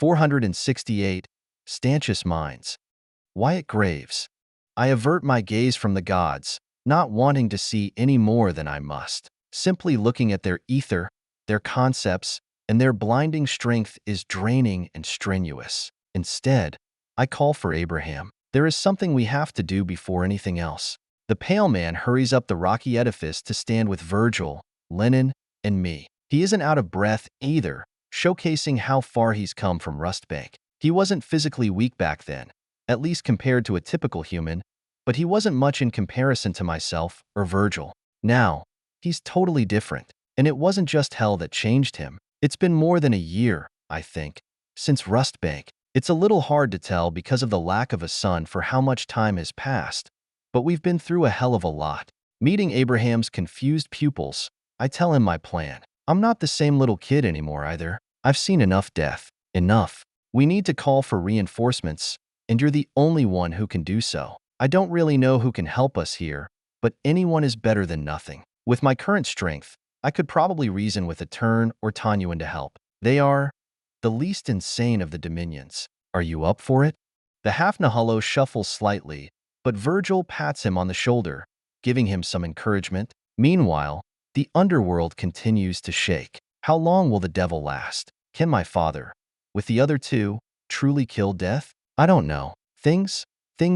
468. Stanchious Minds. Wyatt Graves. I avert my gaze from the gods, not wanting to see any more than I must. Simply looking at their ether, their concepts, and their blinding strength is draining and strenuous. Instead, I call for Abraham. There is something we have to do before anything else. The pale man hurries up the rocky edifice to stand with Virgil, Lennon, and me. He isn't out of breath either, showcasing how far he's come from Rustbank. He wasn't physically weak back then, at least compared to a typical human, but he wasn't much in comparison to myself or Virgil. Now, he's totally different, and it wasn't just hell that changed him. It's been more than a year, I think, since Rustbank. It's a little hard to tell because of the lack of a son for how much time has passed, but we've been through a hell of a lot. Meeting Abraham's confused pupils, I tell him my plan. I'm not the same little kid anymore either. I've seen enough death. Enough. We need to call for reinforcements, and you're the only one who can do so. I don't really know who can help us here, but anyone is better than nothing. With my current strength, I could probably reason with Etern or Tanyuan to help. They are the least insane of the dominions. Are you up for it? The half-Nahalo shuffles slightly, but Virgil pats him on the shoulder, giving him some encouragement. Meanwhile, the underworld continues to shake. How long will the devil last? Can my father, with the other two, truly kill death? I don't know. Things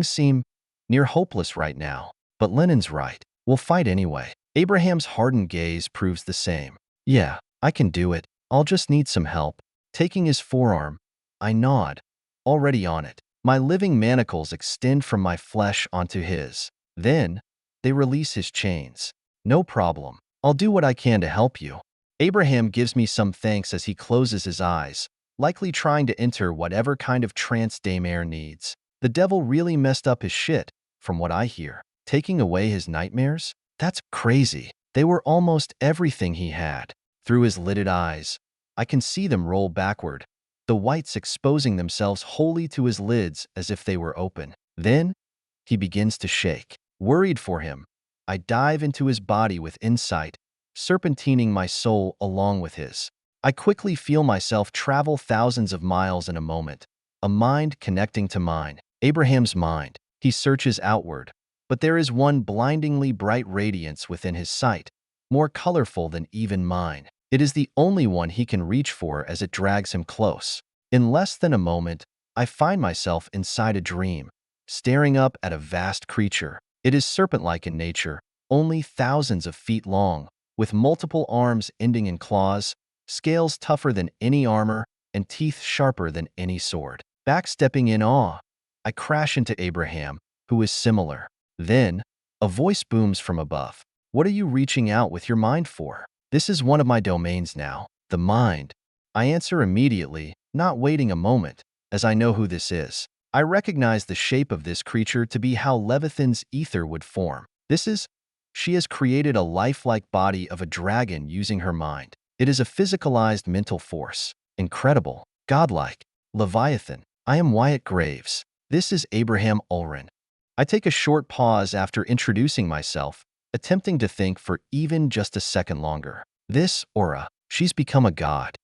seem near hopeless right now, but Lennon's right. We'll fight anyway. Abraham's hardened gaze proves the same. Yeah, I can do it. I'll just need some help. Taking his forearm, I nod, already on it. My living manacles extend from my flesh onto his. Then, they release his chains. No problem. I'll do what I can to help you. Abraham gives me some thanks as he closes his eyes, likely trying to enter whatever kind of trance Daymare needs. The devil really messed up his shit, from what I hear. Taking away his nightmares? That's crazy. They were almost everything he had. Through his lidded eyes, I can see them roll backward, the whites exposing themselves wholly to his lids as if they were open. Then, he begins to shake. Worried for him, I dive into his body with insight, serpentining my soul along with his. I quickly feel myself travel thousands of miles in a moment, a mind connecting to mine. Abraham's mind. He searches outward, but there is one blindingly bright radiance within his sight, more colorful than even mine. It is the only one he can reach for as it drags him close. In less than a moment, I find myself inside a dream, staring up at a vast creature. It is serpent-like in nature, only thousands of feet long, with multiple arms ending in claws, scales tougher than any armor, and teeth sharper than any sword. Backstepping in awe, I crash into Abraham, who is similar. Then, a voice booms from above. What are you reaching out with your mind for? This is one of my domains now, the mind. I answer immediately, not waiting a moment, as I know who this is. I recognize the shape of this creature to be how Leviathan's ether would form. She has created a lifelike body of a dragon using her mind. It is a physicalized mental force. Incredible. Godlike. Leviathan. I am Wyatt Graves. This is Abraham Ulrin. I take a short pause after introducing myself, attempting to think for even just a second longer. This aura, she's become a god.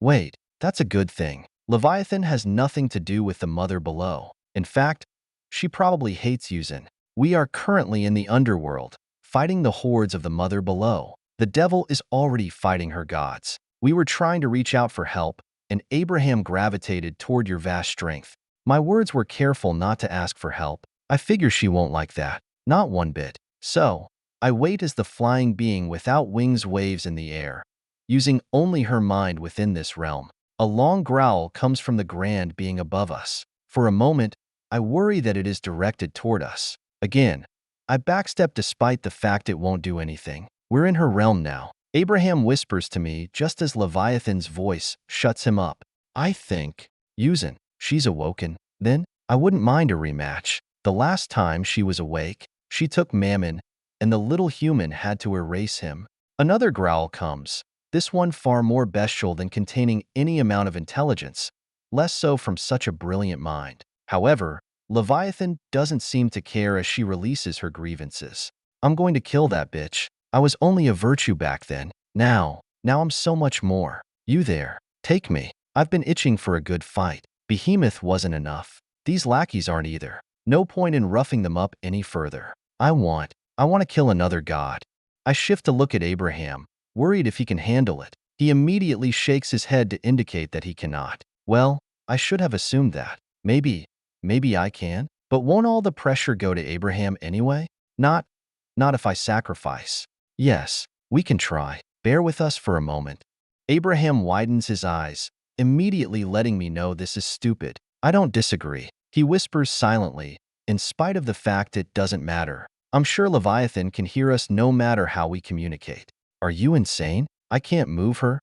Wait, that's a good thing. Leviathan has nothing to do with the mother below. In fact, she probably hates Yuzin. We are currently in the underworld, fighting the hordes of the mother below. The devil is already fighting her gods. We were trying to reach out for help, and Abraham gravitated toward your vast strength. My words were careful not to ask for help. I figure she won't like that. Not one bit. So, I wait as the flying being without wings waves in the air, using only her mind within this realm. A long growl comes from the grand being above us. For a moment, I worry that it is directed toward us. Again, I backstep despite the fact it won't do anything. We're in her realm now. Abraham whispers to me just as Leviathan's voice shuts him up. I think, Yuzin, she's awoken. Then, I wouldn't mind a rematch. The last time she was awake, she took Mammon, and the little human had to erase him. Another growl comes, this one far more bestial than containing any amount of intelligence, less so from such a brilliant mind. However, Leviathan doesn't seem to care as she releases her grievances. I'm going to kill that bitch. I was only a virtue back then. Now I'm so much more. You there. Take me. I've been itching for a good fight. Behemoth wasn't enough. These lackeys aren't either. No point in roughing them up any further. I want to kill another god. I shift to look at Abraham, worried if he can handle it. He immediately shakes his head to indicate that he cannot. Well, I should have assumed that. Maybe I can? But won't all the pressure go to Abraham anyway? Not if I sacrifice. Yes, we can try. Bear with us for a moment. Abraham widens his eyes, immediately letting me know this is stupid. I don't disagree. He whispers silently, in spite of the fact it doesn't matter. I'm sure Leviathan can hear us no matter how we communicate. Are you insane? I can't move her.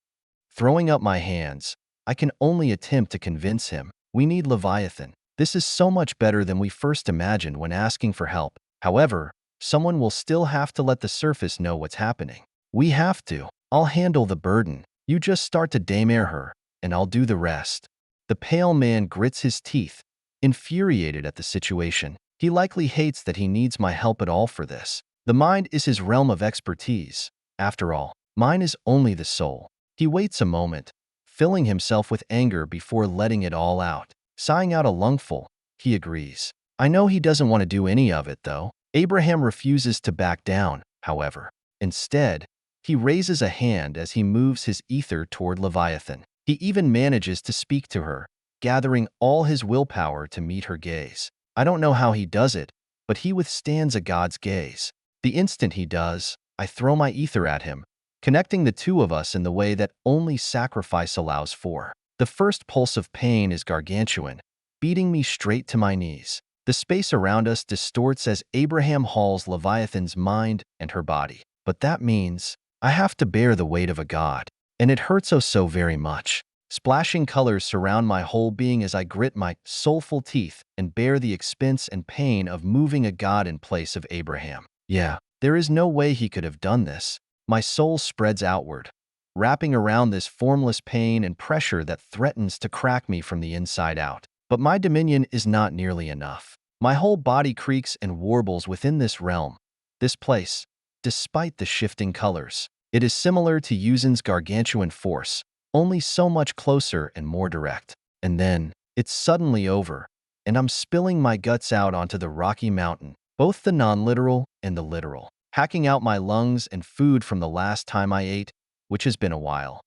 Throwing up my hands, I can only attempt to convince him. We need Leviathan. This is so much better than we first imagined when asking for help. However, someone will still have to let the surface know what's happening. We have to. I'll handle the burden. You just start to daymare her, and I'll do the rest. The pale man grits his teeth, infuriated at the situation. He likely hates that he needs my help at all for this. The mind is his realm of expertise. After all, mine is only the soul. He waits a moment, filling himself with anger before letting it all out. Sighing out a lungful, he agrees. I know he doesn't want to do any of it, though. Abraham refuses to back down, however. Instead, he raises a hand as he moves his ether toward Leviathan. He even manages to speak to her, gathering all his willpower to meet her gaze. I don't know how he does it, but he withstands a god's gaze. The instant he does, I throw my ether at him, connecting the two of us in the way that only sacrifice allows for. The first pulse of pain is gargantuan, beating me straight to my knees. The space around us distorts as Abraham hauls Leviathan's mind and her body. But that means I have to bear the weight of a god, and it hurts so very much. Splashing colors surround my whole being as I grit my soulful teeth and bear the expense and pain of moving a god in place of Abraham. Yeah, there is no way he could have done this. My soul spreads outward, wrapping around this formless pain and pressure that threatens to crack me from the inside out. But my dominion is not nearly enough. My whole body creaks and warbles within this realm, this place, despite the shifting colors. It is similar to Yuzin's gargantuan force, only so much closer and more direct. And then, it's suddenly over, and I'm spilling my guts out onto the rocky mountain, both the non-literal and the literal, hacking out my lungs and food from the last time I ate, which has been a while.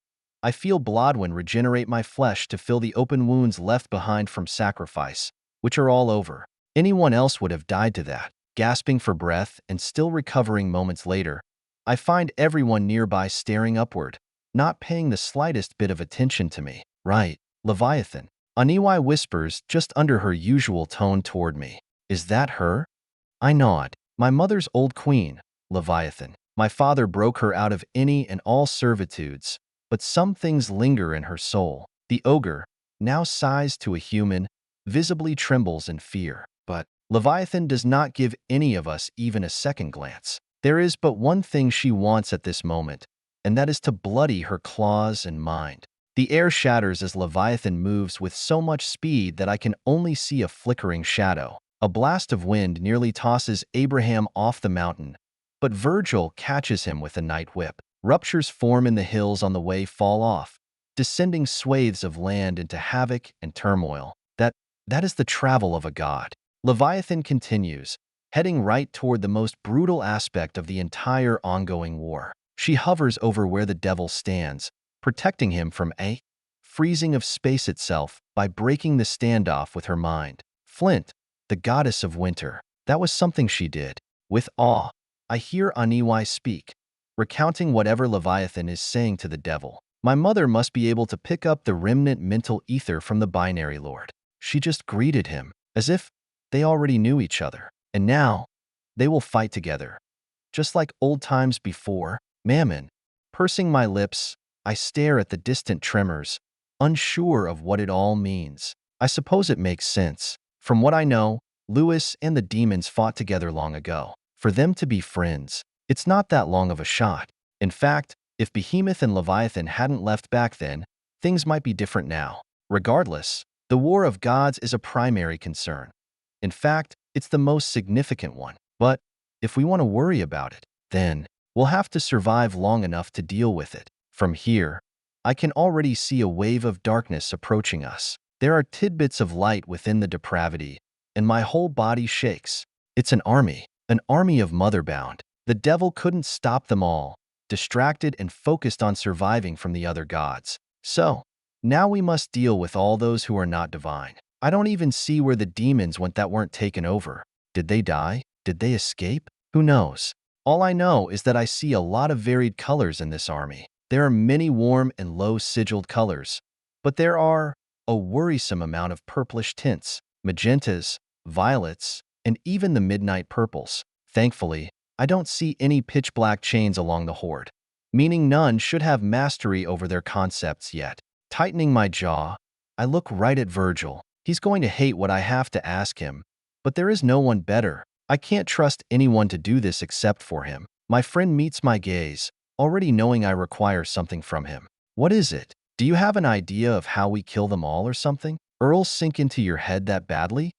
I feel Blodwyn regenerate my flesh to fill the open wounds left behind from sacrifice, which are all over. Anyone else would have died to that. Gasping for breath and still recovering moments later, I find everyone nearby staring upward, not paying the slightest bit of attention to me. Right, Leviathan. Aniwai whispers just under her usual tone toward me. Is that her? I nod. My mother's old queen, Leviathan. My father broke her out of any and all servitudes, but some things linger in her soul. The ogre, now sized to a human, visibly trembles in fear. But Leviathan does not give any of us even a second glance. There is but one thing she wants at this moment, and that is to bloody her claws and mind. The air shatters as Leviathan moves with so much speed that I can only see a flickering shadow. A blast of wind nearly tosses Abraham off the mountain, but Virgil catches him with a night whip. Ruptures form in the hills on the way fall off, descending swathes of land into havoc and turmoil. That is the travel of a god. Leviathan continues, heading right toward the most brutal aspect of the entire ongoing war. She hovers over where the devil stands, protecting him from a freezing of space itself by breaking the standoff with her mind. Flint, the goddess of winter, that was something she did. With awe, I hear Aniwai speak, recounting whatever Leviathan is saying to the devil. My mother must be able to pick up the remnant mental ether from the binary lord. She just greeted him, as if they already knew each other. And now, they will fight together. Just like old times before. Mammon. Pursing my lips, I stare at the distant tremors, unsure of what it all means. I suppose it makes sense. From what I know, Lewis and the demons fought together long ago. For them to be friends, it's not that long of a shot. In fact, if Behemoth and Leviathan hadn't left back then, things might be different now. Regardless, the War of Gods is a primary concern. In fact, it's the most significant one. But if we want to worry about it, then we'll have to survive long enough to deal with it. From here, I can already see a wave of darkness approaching us. There are tidbits of light within the depravity, and my whole body shakes. It's an army of motherbound. The devil couldn't stop them all, distracted and focused on surviving from the other gods. So, now we must deal with all those who are not divine. I don't even see where the demons went that weren't taken over. Did they die? Did they escape? Who knows? All I know is that I see a lot of varied colors in this army. There are many warm and low-sigiled colors, but there are a worrisome amount of purplish tints, magentas, violets, and even the midnight purples. Thankfully, I don't see any pitch-black chains along the horde, meaning none should have mastery over their concepts yet. Tightening my jaw, I look right at Virgil. He's going to hate what I have to ask him, but there is no one better. I can't trust anyone to do this except for him. My friend meets my gaze, already knowing I require something from him. What is it? Do you have an idea of how we kill them all or something? Earl sink into your head that badly?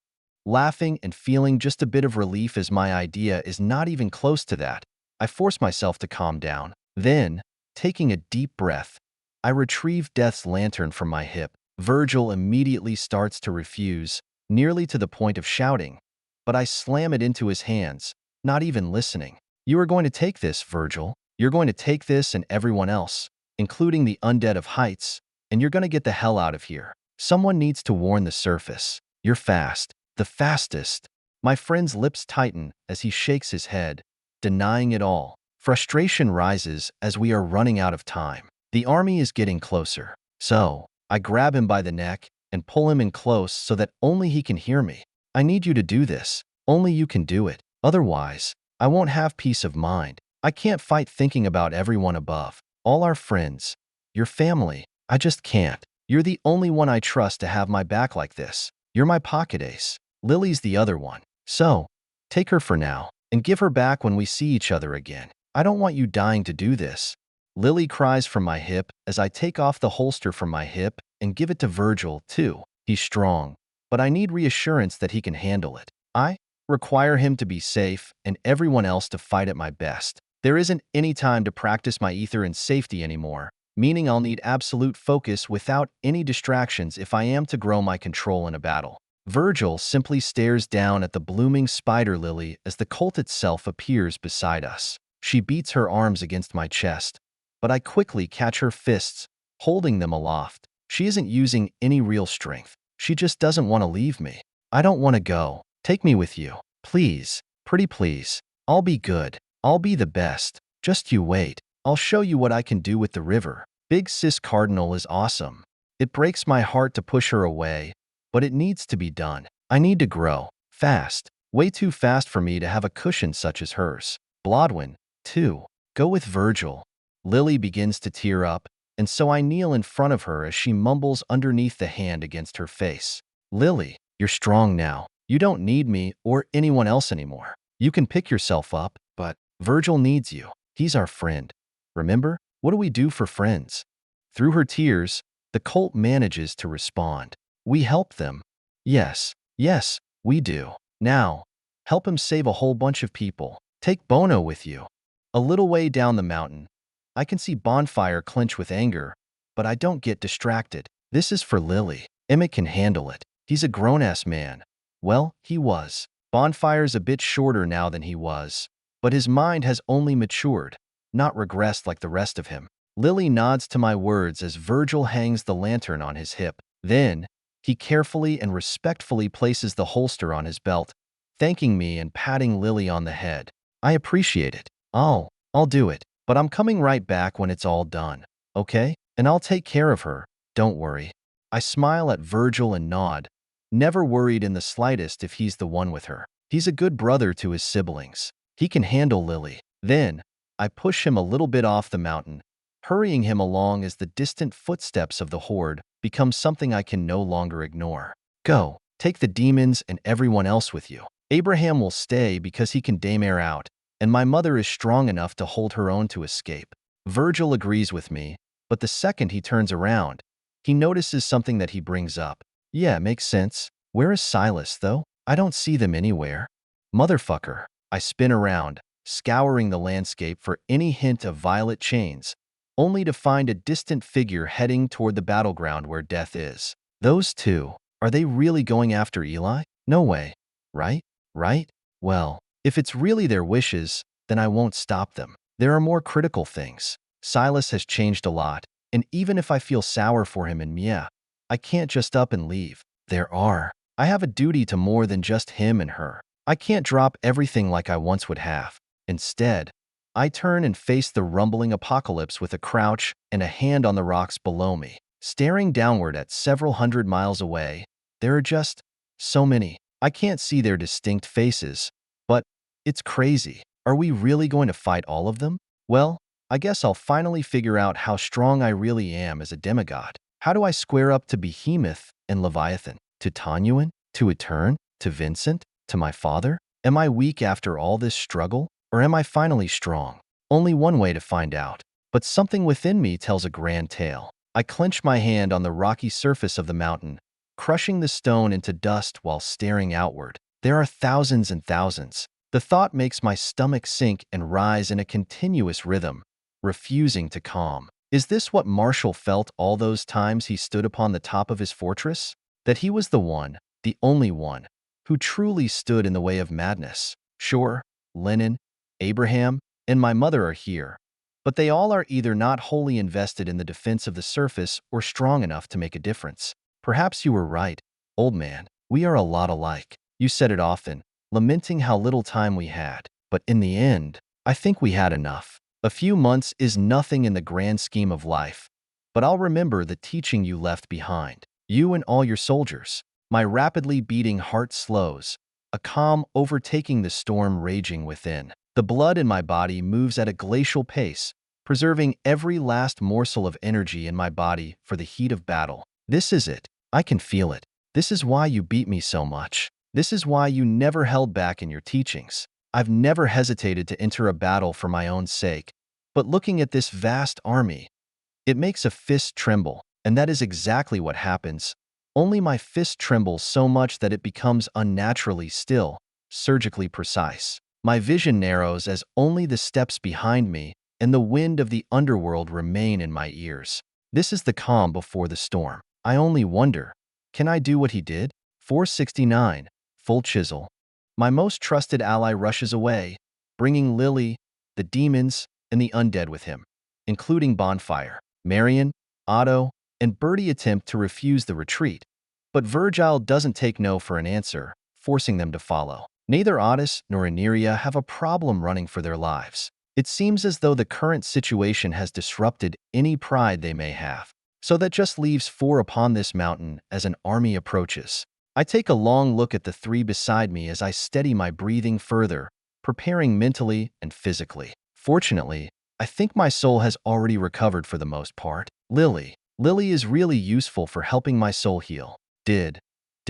Laughing and feeling just a bit of relief as my idea is not even close to that, I force myself to calm down. Then, taking a deep breath, I retrieve Death's lantern from my hip. Virgil immediately starts to refuse, nearly to the point of shouting, but I slam it into his hands, not even listening. You are going to take this, Virgil. You're going to take this and everyone else, including the undead of Heights, and you're going to get the hell out of here. Someone needs to warn the surface. You're fast. The fastest. My friend's lips tighten as he shakes his head, denying it all. Frustration rises as we are running out of time. The army is getting closer. So, I grab him by the neck and pull him in close so that only he can hear me. I need you to do this. Only you can do it. Otherwise, I won't have peace of mind. I can't fight thinking about everyone above. All our friends. Your family. I just can't. You're the only one I trust to have my back like this. You're my pocket ace. Lily's the other one. So, take her for now, and give her back when we see each other again. I don't want you dying to do this. Lily cries from my hip as I take off the holster from my hip and give it to Virgil, too. He's strong, but I need reassurance that he can handle it. I require him to be safe and everyone else to fight at my best. There isn't any time to practice my ether in safety anymore, meaning I'll need absolute focus without any distractions if I am to grow my control in a battle. Virgil simply stares down at the blooming spider lily as the cult itself appears beside us. She beats her arms against my chest, but I quickly catch her fists, holding them aloft. She isn't using any real strength. She just doesn't want to leave me. I don't want to go. Take me with you. Please. Pretty please. I'll be good. I'll be the best. Just you wait. I'll show you what I can do with the river. Big Sis Cardinal is awesome. It breaks my heart to push her away, but it needs to be done. I need to grow. Fast. Way too fast for me to have a cushion such as hers. Blodwyn, too. Go with Virgil. Lily begins to tear up, and so I kneel in front of her as she mumbles underneath the hand against her face. Lily, you're strong now. You don't need me or anyone else anymore. You can pick yourself up, but Virgil needs you. He's our friend. Remember? What do we do for friends? Through her tears, the cult manages to respond. We help them. Yes, we do. Now, help him save a whole bunch of people. Take Bono with you. A little way down the mountain, I can see Bonfire clench with anger, but I don't get distracted. This is for Lily. Emmett can handle it. He's a grown-ass man. Well, he was. Bonfire's a bit shorter now than he was, but his mind has only matured, not regressed like the rest of him. Lily nods to my words as Virgil hangs the lantern on his hip. Then, he carefully and respectfully places the holster on his belt, thanking me and patting Lily on the head. I appreciate it. I'll do it. But I'm coming right back when it's all done. Okay? And I'll take care of her. Don't worry. I smile at Virgil and nod, never worried in the slightest if he's the one with her. He's a good brother to his siblings. He can handle Lily. Then, I push him a little bit off the mountain, hurrying him along as the distant footsteps of the horde become something I can no longer ignore. Go. Take the demons and everyone else with you. Abraham will stay because he can daymare out, and my mother is strong enough to hold her own to escape. Virgil agrees with me, but the second he turns around, he notices something that he brings up. Yeah, makes sense. Where is Silas, though? I don't see them anywhere. Motherfucker. I spin around, scouring the landscape for any hint of violet chains, only to find a distant figure heading toward the battleground where death is. Those two, are they really going after Eli? No way. Right? Right? Well, if it's really their wishes, then I won't stop them. There are more critical things. Silas has changed a lot, and even if I feel sour for him and Mia, I can't just up and leave. I have a duty to more than just him and her. I can't drop everything like I once would have. Instead, I turn and face the rumbling apocalypse with a crouch and a hand on the rocks below me. Staring downward at several hundred miles away, there are just so many. I can't see their distinct faces, but it's crazy. Are we really going to fight all of them? Well, I guess I'll finally figure out how strong I really am as a demigod. How do I square up to Behemoth and Leviathan? To Tanyuan? To Etern? To Vincent? To my father? Am I weak after all this struggle? Or am I finally strong? Only one way to find out. But something within me tells a grand tale. I clench my hand on the rocky surface of the mountain, crushing the stone into dust while staring outward. There are thousands and thousands. The thought makes my stomach sink and rise in a continuous rhythm, refusing to calm. Is this what Marshall felt all those times he stood upon the top of his fortress? That he was the one, the only one, who truly stood in the way of madness. Sure, Lennon, Abraham, and my mother are here, but they all are either not wholly invested in the defense of the surface or strong enough to make a difference. Perhaps you were right, old man. We are a lot alike. You said it often, lamenting how little time we had. But in the end, I think we had enough. A few months is nothing in the grand scheme of life, but I'll remember the teaching you left behind. You and all your soldiers. My rapidly beating heart slows, a calm overtaking the storm raging within. The blood in my body moves at a glacial pace, preserving every last morsel of energy in my body for the heat of battle. This is it. I can feel it. This is why you beat me so much. This is why you never held back in your teachings. I've never hesitated to enter a battle for my own sake, but looking at this vast army, it makes a fist tremble, and that is exactly what happens. Only my fist trembles so much that it becomes unnaturally still, surgically precise. My vision narrows as only the steps behind me and the wind of the underworld remain in my ears. This is the calm before the storm. I only wonder, can I do what he did? 469, full chisel. My most trusted ally rushes away, bringing Lily, the demons, and the undead with him, including Bonfire. Marion, Otto, and Bertie attempt to refuse the retreat, but Virgil doesn't take no for an answer, forcing them to follow. Neither Otis nor Aneria have a problem running for their lives. It seems as though the current situation has disrupted any pride they may have, so that just leaves 4 upon this mountain as an army approaches. I take a long look at the 3 beside me as I steady my breathing further, preparing mentally and physically. Fortunately, I think my soul has already recovered for the most part. Lily is really useful for helping my soul heal. Did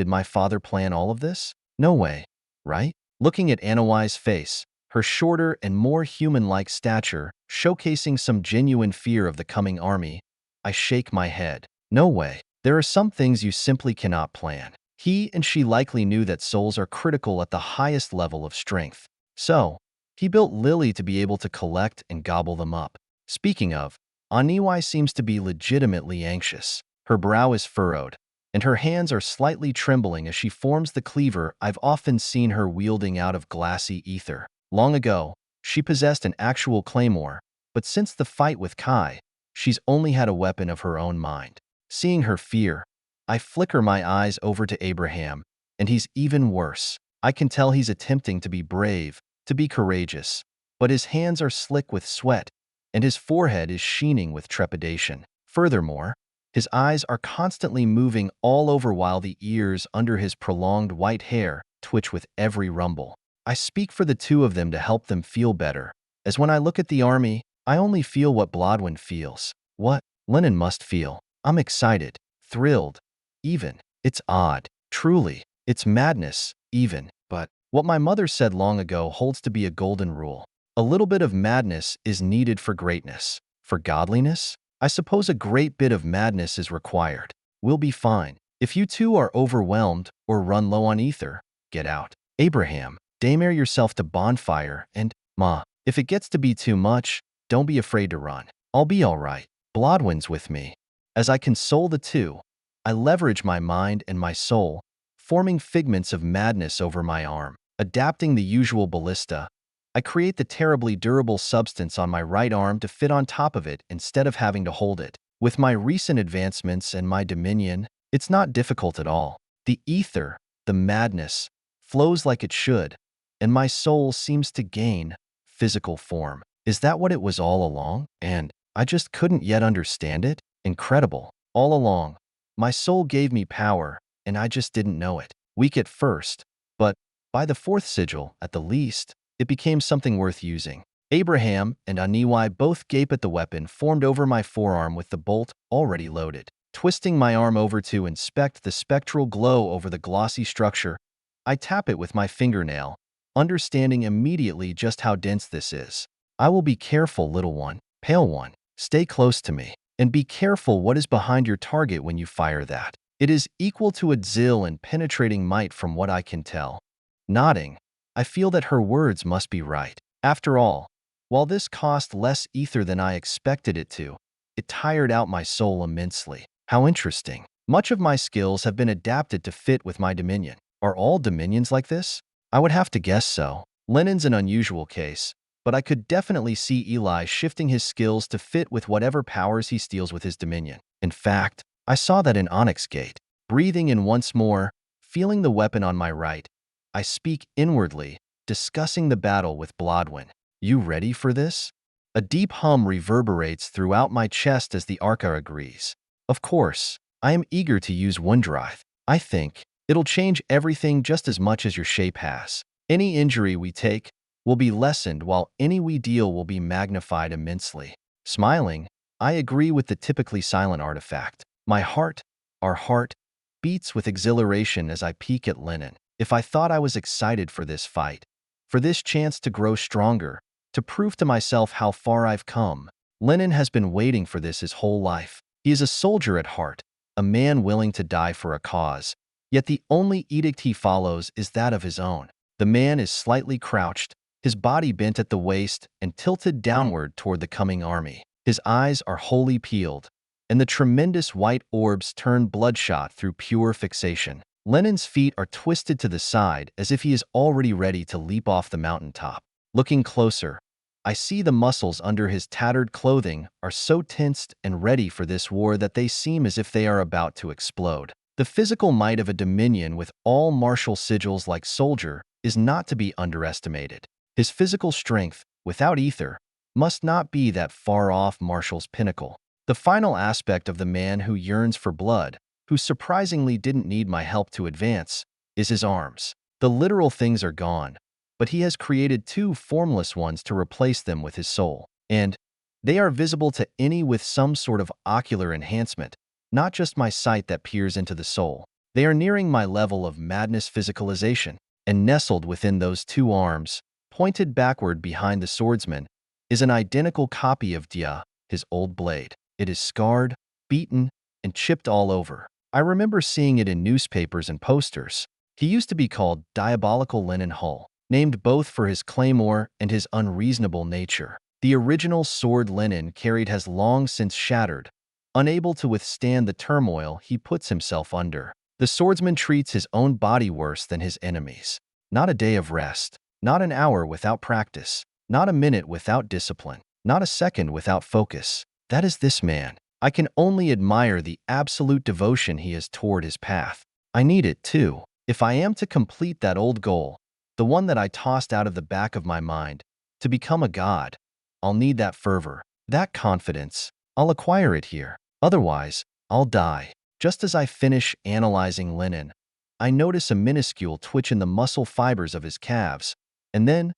my father plan all of this? No way, right? Looking at Anawai's face, her shorter and more human-like stature, showcasing some genuine fear of the coming army, I shake my head. No way. There are some things you simply cannot plan. He and she likely knew that souls are critical at the highest level of strength. So, he built Lily to be able to collect and gobble them up. Speaking of, Aniwai seems to be legitimately anxious. Her brow is furrowed, and her hands are slightly trembling as she forms the cleaver I've often seen her wielding out of glassy ether. Long ago, she possessed an actual claymore, but since the fight with Kai, she's only had a weapon of her own mind. Seeing her fear, I flicker my eyes over to Abraham, and he's even worse. I can tell he's attempting to be brave, to be courageous, but his hands are slick with sweat, and his forehead is sheening with trepidation. Furthermore, his eyes are constantly moving all over while the ears under his prolonged white hair twitch with every rumble. I speak for the 2 of them to help them feel better, as when I look at the army, I only feel what Blodwyn feels. What Lennon must feel. I'm excited, thrilled, even. It's odd. Truly, it's madness, even. But what my mother said long ago holds to be a golden rule. A little bit of madness is needed for greatness. For godliness, I suppose a great bit of madness is required. We'll be fine. If you 2 are overwhelmed or run low on ether, get out. Abraham, daymare yourself to Bonfire and, Ma, if it gets to be too much, don't be afraid to run. I'll be all right. Blodwin's with me. As I console the two, I leverage my mind and my soul, forming figments of madness over my arm. Adapting the usual ballista, I create the terribly durable substance on my right arm to fit on top of it instead of having to hold it. With my recent advancements and my dominion, it's not difficult at all. The ether, the madness, flows like it should, and my soul seems to gain physical form. Is that what it was all along? And I just couldn't yet understand it? Incredible. All along, my soul gave me power, and I just didn't know it. Weak at first, but by the fourth sigil, at the least, it became something worth using. Abraham and Aniwai both gape at the weapon formed over my forearm with the bolt already loaded. Twisting my arm over to inspect the spectral glow over the glossy structure, I tap it with my fingernail, understanding immediately just how dense this is. I will be careful, little one, pale one. Stay close to me, and be careful what is behind your target when you fire that. It is equal to a Zil in penetrating might from what I can tell. Nodding, I feel that her words must be right. After all, while this cost less ether than I expected it to, it tired out my soul immensely. How interesting. Much of my skills have been adapted to fit with my dominion. Are all dominions like this? I would have to guess so. Lenin's an unusual case, but I could definitely see Eli shifting his skills to fit with whatever powers he steals with his dominion. In fact, I saw that in Onyx Gate. Breathing in once more, feeling the weapon on my right, I speak inwardly, discussing the battle with Blodwin. You ready for this? A deep hum reverberates throughout my chest as the Arca agrees. Of course, I am eager to use Wundrive. I think it'll change everything just as much as your shape has. Any injury we take will be lessened while any we deal will be magnified immensely. Smiling, I agree with the typically silent artifact. My heart, our heart, beats with exhilaration as I peek at Lenin. If I thought I was excited for this fight, for this chance to grow stronger, to prove to myself how far I've come, Lenin has been waiting for this his whole life. He is a soldier at heart, a man willing to die for a cause, yet the only edict he follows is that of his own. The man is slightly crouched, his body bent at the waist and tilted downward toward the coming army. His eyes are wholly peeled, and the tremendous white orbs turn bloodshot through pure fixation. Lenin's feet are twisted to the side as if he is already ready to leap off the mountaintop. Looking closer, I see the muscles under his tattered clothing are so tensed and ready for this war that they seem as if they are about to explode. The physical might of a dominion with all martial sigils like soldier is not to be underestimated. His physical strength, without ether, must not be that far off Marshall's pinnacle. The final aspect of the man who yearns for blood, who surprisingly didn't need my help to advance, is his arms. The literal things are gone, but he has created two formless ones to replace them with his soul. And they are visible to any with some sort of ocular enhancement, not just my sight that peers into the soul. They are nearing my level of madness physicalization, and nestled within those two arms, pointed backward behind the swordsman, is an identical copy of Dia, his old blade. It is scarred, beaten, and chipped all over. I remember seeing it in newspapers and posters. He used to be called Diabolical Lenin Hull, named both for his claymore and his unreasonable nature. The original sword Lenin carried has long since shattered, unable to withstand the turmoil he puts himself under. The swordsman treats his own body worse than his enemies. Not a day of rest, not an hour without practice, not a minute without discipline, not a second without focus. That is this man. I can only admire the absolute devotion he has toward his path. I need it too. If I am to complete that old goal, the one that I tossed out of the back of my mind, to become a god, I'll need that fervor, that confidence. I'll acquire it here. Otherwise, I'll die. Just as I finish analyzing Lenin, I notice a minuscule twitch in the muscle fibers of his calves, and then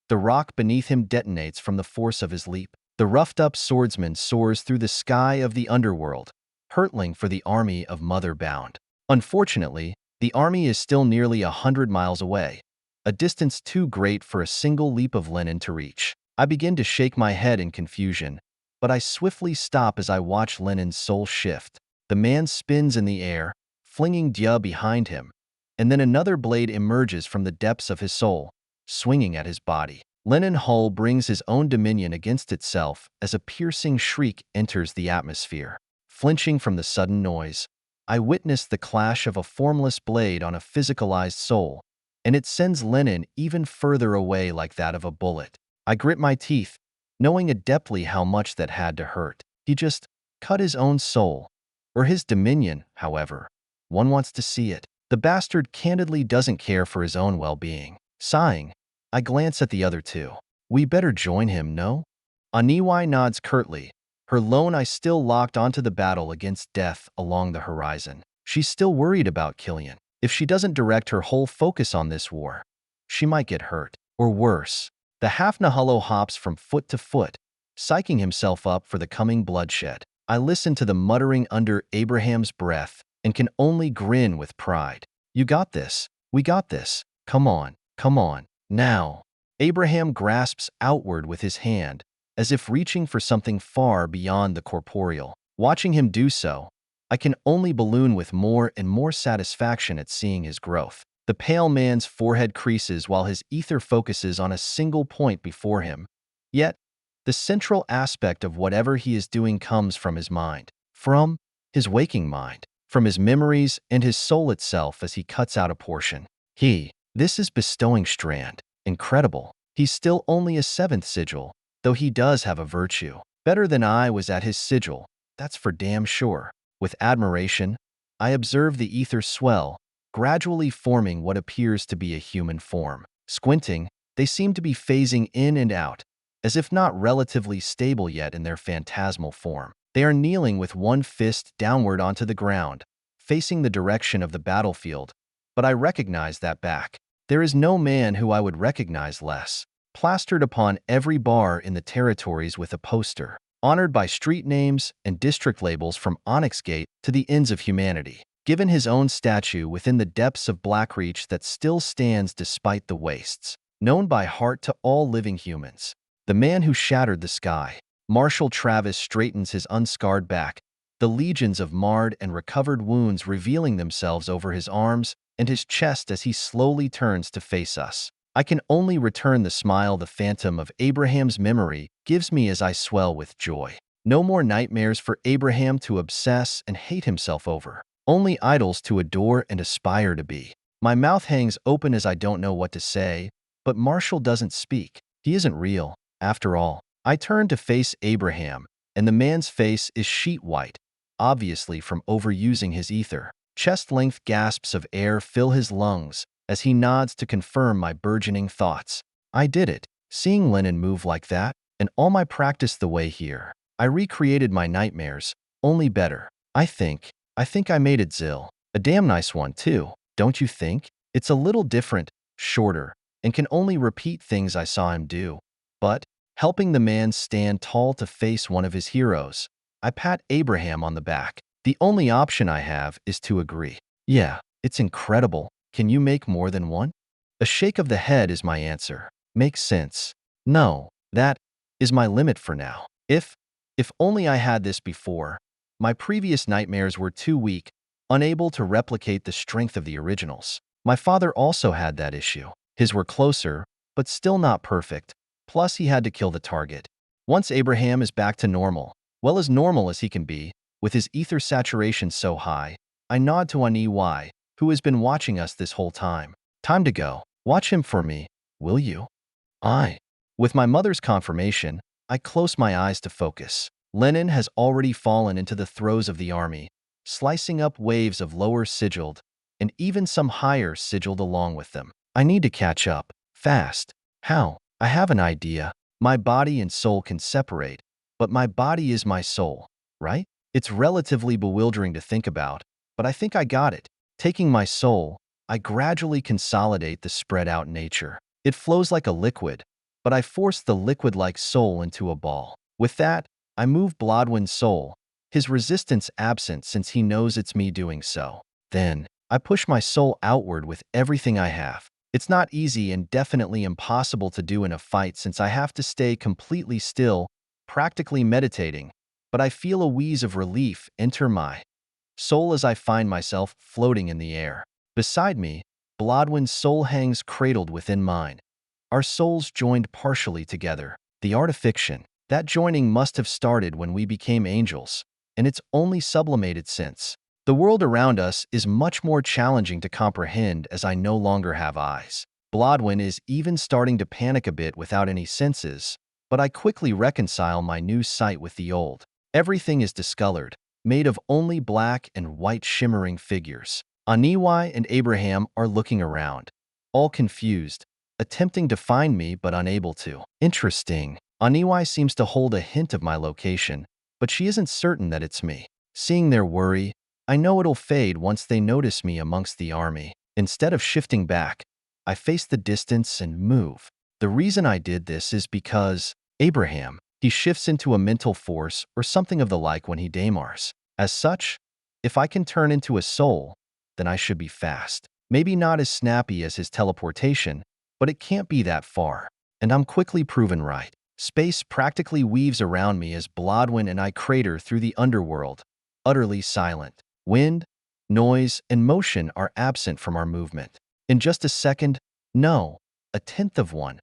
the rock beneath him detonates from the force of his leap. The roughed-up swordsman soars through the sky of the underworld, hurtling for the army of Mother Bound. Unfortunately, the army is still nearly 100 miles away, a distance too great for a single leap of Lenin to reach. I begin to shake my head in confusion, but I swiftly stop as I watch Lenin's soul shift. The man spins in the air, flinging Dia behind him, and then another blade emerges from the depths of his soul, swinging at his body. Lenin Hull brings his own dominion against itself as a piercing shriek enters the atmosphere. Flinching from the sudden noise, I witness the clash of a formless blade on a physicalized soul, and it sends Lenin even further away like that of a bullet. I grit my teeth, knowing adeptly how much that had to hurt. He just cut his own soul, or his dominion, however. One wants to see it. The bastard candidly doesn't care for his own well-being. Sighing, I glance at the other two. We better join him, no? Aniwai nods curtly, her lone eye still locked onto the battle against death along the horizon. She's still worried about Killian. If she doesn't direct her whole focus on this war, she might get hurt. Or worse. The half-Nahullo hops from foot to foot, psyching himself up for the coming bloodshed. I listen to the muttering under Abraham's breath and can only grin with pride. You got this. We got this. Come on. Come on. Now. Abraham grasps outward with his hand, as if reaching for something far beyond the corporeal. Watching him do so, I can only balloon with more and more satisfaction at seeing his growth. The pale man's forehead creases while his ether focuses on a single point before him. Yet, the central aspect of whatever he is doing comes from his mind. From his waking mind. From his memories and his soul itself as he cuts out a portion. This is bestowing strand. Incredible. He's still only a 7th sigil, though he does have a virtue. Better than I was at his sigil. That's for damn sure. With admiration, I observe the ether swell, gradually forming what appears to be a human form. Squinting, they seem to be phasing in and out, as if not relatively stable yet in their phantasmal form. They are kneeling with one fist downward onto the ground, facing the direction of the battlefield, but I recognize that back. There is no man who I would recognize less. Plastered upon every bar in the territories with a poster, honored by street names and district labels from Onyxgate to the ends of humanity. Given his own statue within the depths of Blackreach that still stands despite the wastes. Known by heart to all living humans. The man who shattered the sky. Marshal Travis straightens his unscarred back, the legions of marred and recovered wounds revealing themselves over his arms and his chest as he slowly turns to face us. I can only return the smile the phantom of Abraham's memory gives me as I swell with joy. No more nightmares for Abraham to obsess and hate himself over. Only idols to adore and aspire to be. My mouth hangs open as I don't know what to say, but Marshall doesn't speak. He isn't real, after all. I turn to face Abraham, and the man's face is sheet white, obviously from overusing his ether. Chest-length gasps of air fill his lungs as he nods to confirm my burgeoning thoughts. I did it, seeing Lenin move like that, and all my practice the way here. I recreated my nightmares, only better. I think I made it, Zil. A damn nice one, too, don't you think? It's a little different, shorter, and can only repeat things I saw him do. But, helping the man stand tall to face one of his heroes, I pat Abraham on the back. The only option I have is to agree. Yeah, it's incredible. Can you make more than one? A shake of the head is my answer. Makes sense. No, that is my limit for now. If only I had this before. My previous nightmares were too weak, unable to replicate the strength of the originals. My father also had that issue. His were closer, but still not perfect. Plus, he had to kill the target. Once Abraham is back to normal, well as normal as he can be, with his ether saturation so high, I nod to Aniwai, who has been watching us this whole time. Time to go. Watch him for me, will you? With my mother's confirmation, I close my eyes to focus. Lenin has already fallen into the throes of the army, slicing up waves of lower sigilled, and even some higher sigilled along with them. I need to catch up. Fast. How? I have an idea. My body and soul can separate, but my body is my soul, right? It's relatively bewildering to think about, but I think I got it. Taking my soul, I gradually consolidate the spread-out nature. It flows like a liquid, but I force the liquid-like soul into a ball. With that, I move Blodwin's soul, his resistance absent since he knows it's me doing so. Then, I push my soul outward with everything I have. It's not easy and definitely impossible to do in a fight since I have to stay completely still, practically meditating, but I feel a wheeze of relief enter my soul as I find myself floating in the air. Beside me, Blodwin's soul hangs cradled within mine, Our souls joined partially together. The art of fiction. That joining must have started when we became angels, and it's only sublimated since. The world around us is much more challenging to comprehend as I no longer have eyes. Blodwyn is even starting to panic a bit without any senses, but I quickly reconcile my new sight with the old. Everything is discolored, made of only black and white shimmering figures. Aniwai and Abraham are looking around, all confused, attempting to find me but unable to. Interesting. Aniwai seems to hold a hint of my location, but she isn't certain that it's me. Seeing their worry, I know it'll fade once they notice me amongst the army. Instead of shifting back, I face the distance and move. The reason I did this is because Abraham, he shifts into a mental force or something of the like when he daemars. As such, if I can turn into a soul, then I should be fast. Maybe not as snappy as his teleportation, but it can't be that far. And I'm quickly proven right. Space practically weaves around me as Blodwyn and I crater through the underworld, utterly silent. Wind, noise, and motion are absent from our movement. In just a second, no, a tenth of one,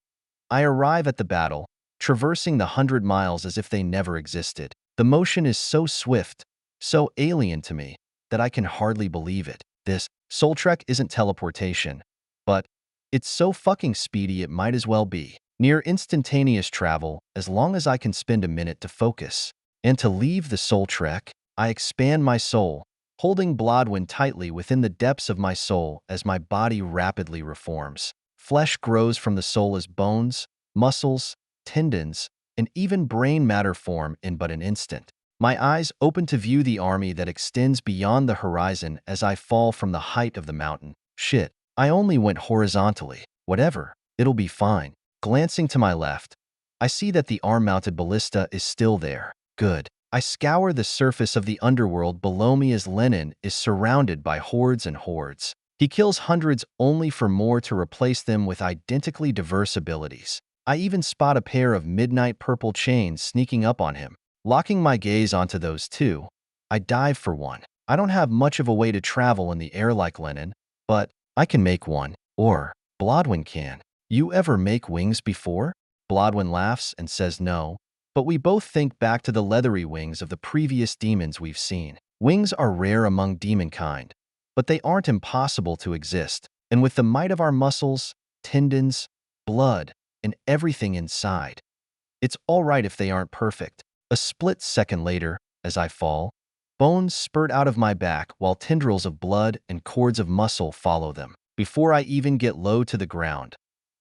I arrive at the battle, traversing the 100 miles as if they never existed. The motion is so swift, so alien to me, that I can hardly believe it. This soul trek isn't teleportation, but it's so fucking speedy it might as well be. Near instantaneous travel, as long as I can spend a minute to focus. And to leave the soul trek, I expand my soul, holding Blodwyn tightly within the depths of my soul as my body rapidly reforms. Flesh grows from the soul as bones, muscles, tendons, and even brain matter form in but an instant. My eyes open to view the army that extends beyond the horizon as I fall from the height of the mountain. Shit, I only went horizontally. Whatever, it'll be fine. Glancing to my left, I see that the arm-mounted ballista is still there. Good. I scour the surface of the underworld below me as Lenin is surrounded by hordes and hordes. He kills hundreds only for more to replace them with identically diverse abilities. I even spot a pair of midnight purple chains sneaking up on him. Locking my gaze onto those two, I dive for one. I don't have much of a way to travel in the air like Lenin, but I can make one. Or Blodwyn can. You ever make wings before? Blodwyn laughs and says no, but we both think back to the leathery wings of the previous demons we've seen. Wings are rare among demonkind, but they aren't impossible to exist, and with the might of our muscles, tendons, blood, and everything inside, it's all right if they aren't perfect. A split second later, as I fall, bones spurt out of my back while tendrils of blood and cords of muscle follow them. Before I even get low to the ground,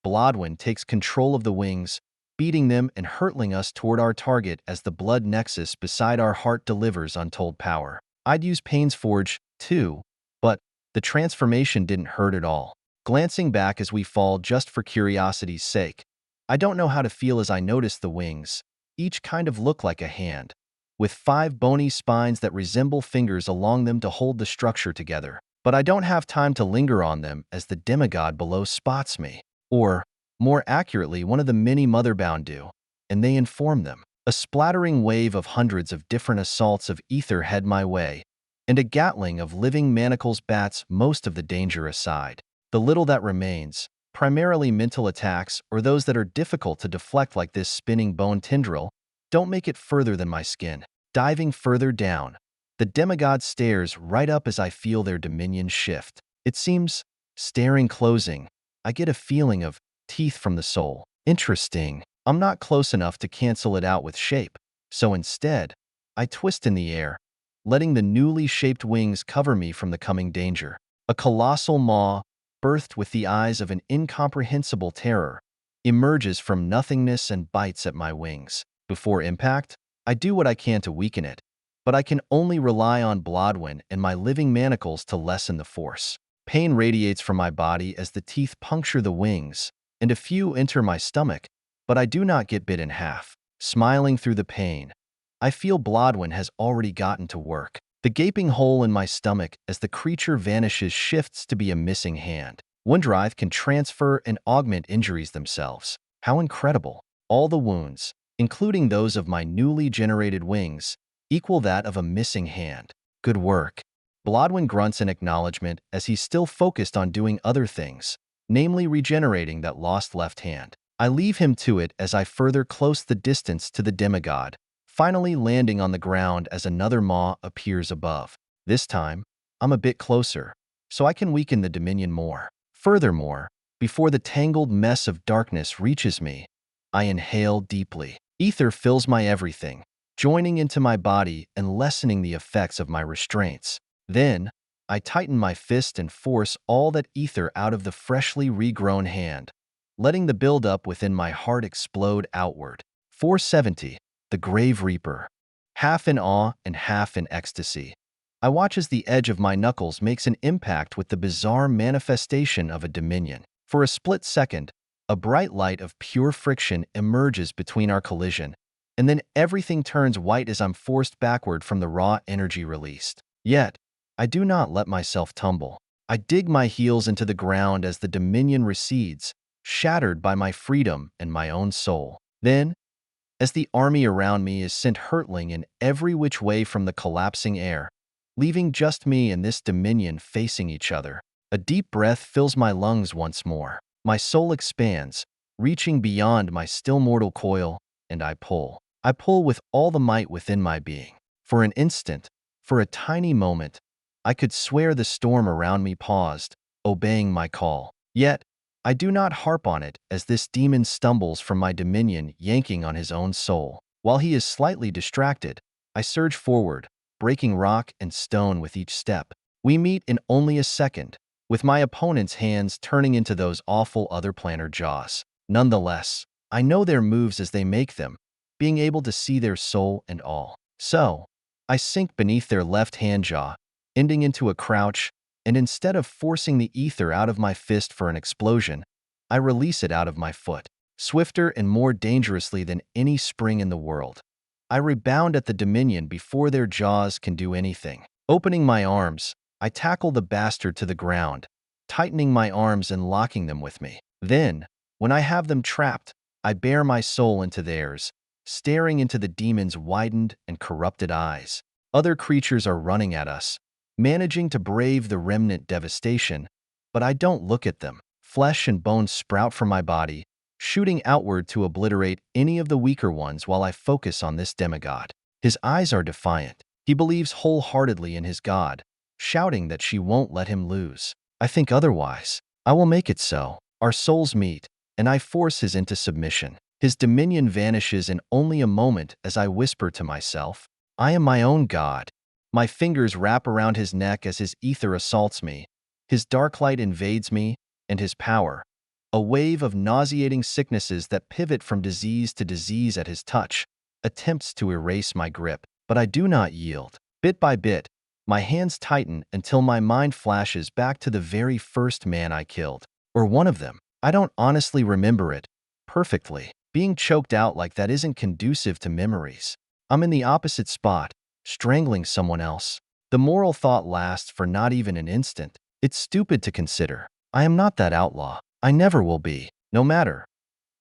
Blodwyn takes control of the wings, beating them and hurtling us toward our target as the blood nexus beside our heart delivers untold power. I'd use Pain's Forge, too, but the transformation didn't hurt at all. Glancing back as we fall just for curiosity's sake, I don't know how to feel as I notice the wings. Each kind of look like a hand, with 5 bony spines that resemble fingers along them to hold the structure together. But I don't have time to linger on them as the demigod below spots me. Or, more accurately, one of the many motherbound do, and they inform them. A splattering wave of hundreds of different assaults of ether head my way, and a gatling of living manacles bats most of the danger aside. The little that remains, primarily mental attacks or those that are difficult to deflect like this spinning bone tendril, don't make it further than my skin. Diving further down, the demigod stares right up as I feel their dominion shift. It seems, staring closing, I get a feeling of teeth from the soul. Interesting. I'm not close enough to cancel it out with shape, so instead, I twist in the air, letting the newly shaped wings cover me from the coming danger. A colossal maw, birthed with the eyes of an incomprehensible terror, emerges from nothingness and bites at my wings. Before impact, I do what I can to weaken it, but I can only rely on Blodwyn and my living manacles to lessen the force. Pain radiates from my body as the teeth puncture the wings, and a few enter my stomach, but I do not get bit in half. Smiling through the pain, I feel Blodwyn has already gotten to work. The gaping hole in my stomach as the creature vanishes shifts to be a missing hand. Windrive can transfer and augment injuries themselves. How incredible. All the wounds, including those of my newly generated wings, equal that of a missing hand. Good work. Blodwyn grunts in acknowledgement as he's still focused on doing other things, namely regenerating that lost left hand. I leave him to it as I further close the distance to the demigod, finally landing on the ground as another maw appears above. This time, I'm a bit closer, so I can weaken the dominion more. Furthermore, before the tangled mess of darkness reaches me, I inhale deeply. Ether fills my everything, joining into my body and lessening the effects of my restraints. Then, I tighten my fist and force all that ether out of the freshly regrown hand, letting the buildup within my heart explode outward. 470. The Grave Reaper. Half in awe and half in ecstasy, I watch as the edge of my knuckles makes an impact with the bizarre manifestation of a dominion. For a split second, a bright light of pure friction emerges between our collision, and then everything turns white as I'm forced backward from the raw energy released. Yet, I do not let myself tumble. I dig my heels into the ground as the dominion recedes, shattered by my freedom and my own soul. Then, as the army around me is sent hurtling in every which way from the collapsing air, leaving just me and this dominion facing each other, a deep breath fills my lungs once more. My soul expands, reaching beyond my still mortal coil, and I pull. I pull with all the might within my being. For an instant, for a tiny moment, I could swear the storm around me paused, obeying my call. Yet, I do not harp on it as this demon stumbles from my dominion, yanking on his own soul. While he is slightly distracted, I surge forward, breaking rock and stone with each step. We meet in only a second, with my opponent's hands turning into those awful other planar jaws. Nonetheless, I know their moves as they make them, being able to see their soul and all. So, I sink beneath their left hand jaw, ending into a crouch, and instead of forcing the ether out of my fist for an explosion, I release it out of my foot, swifter and more dangerously than any spring in the world. I rebound at the dominion before their jaws can do anything. Opening my arms, I tackle the bastard to the ground, tightening my arms and locking them with me. Then, when I have them trapped, I bare my soul into theirs, staring into the demon's widened and corrupted eyes. Other creatures are running at us, managing to brave the remnant devastation, but I don't look at them. Flesh and bones sprout from my body, shooting outward to obliterate any of the weaker ones while I focus on this demigod. His eyes are defiant. He believes wholeheartedly in his god, shouting that she won't let him lose. I think otherwise. I will make it so. Our souls meet, and I force his into submission. His dominion vanishes in only a moment as I whisper to myself, I am my own god. My fingers wrap around his neck as his ether assaults me. His dark light invades me, and his power, a wave of nauseating sicknesses that pivot from disease to disease at his touch, attempts to erase my grip. But I do not yield. Bit by bit, my hands tighten until my mind flashes back to the very first man I killed. Or one of them. I don't honestly remember it perfectly. Being choked out like that isn't conducive to memories. I'm in the opposite spot, strangling someone else. The moral thought lasts for not even an instant. It's stupid to consider. I am not that outlaw. I never will be. No matter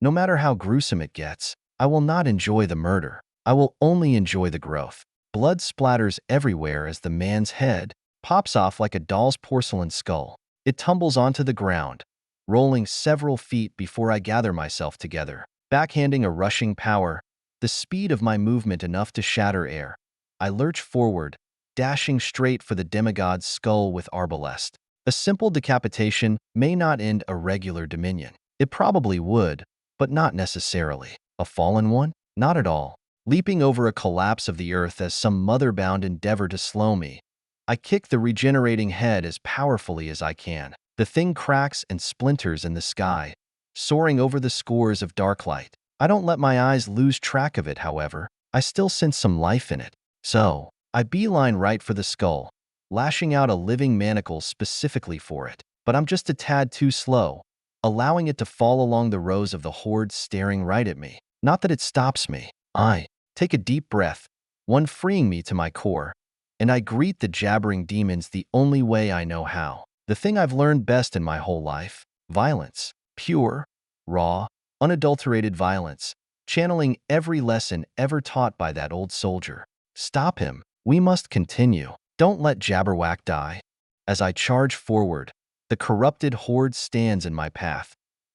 how gruesome it gets, I will not enjoy the murder. I will only enjoy the growth. Blood splatters everywhere as the man's head pops off like a doll's porcelain skull. It tumbles onto the ground, rolling several feet before I gather myself together. Backhanding a rushing power, the speed of my movement enough to shatter air, I lurch forward, dashing straight for the demigod's skull with arbalest. A simple decapitation may not end a regular dominion. It probably would, but not necessarily. A fallen one? Not at all. Leaping over a collapse of the earth as some mother-bound endeavor to slow me, I kick the regenerating head as powerfully as I can. The thing cracks and splinters in the sky, soaring over the scores of dark light. I don't let my eyes lose track of it, however. I still sense some life in it. So, I beeline right for the skull, lashing out a living manacle specifically for it. But I'm just a tad too slow, allowing it to fall along the rows of the horde staring right at me. Not that it stops me. I take a deep breath, one freeing me to my core, and I greet the jabbering demons the only way I know how. The thing I've learned best in my whole life: violence. Pure, raw, unadulterated violence, channeling every lesson ever taught by that old soldier. Stop him. We must continue. Don't let Jabberwack die. As I charge forward, the corrupted horde stands in my path,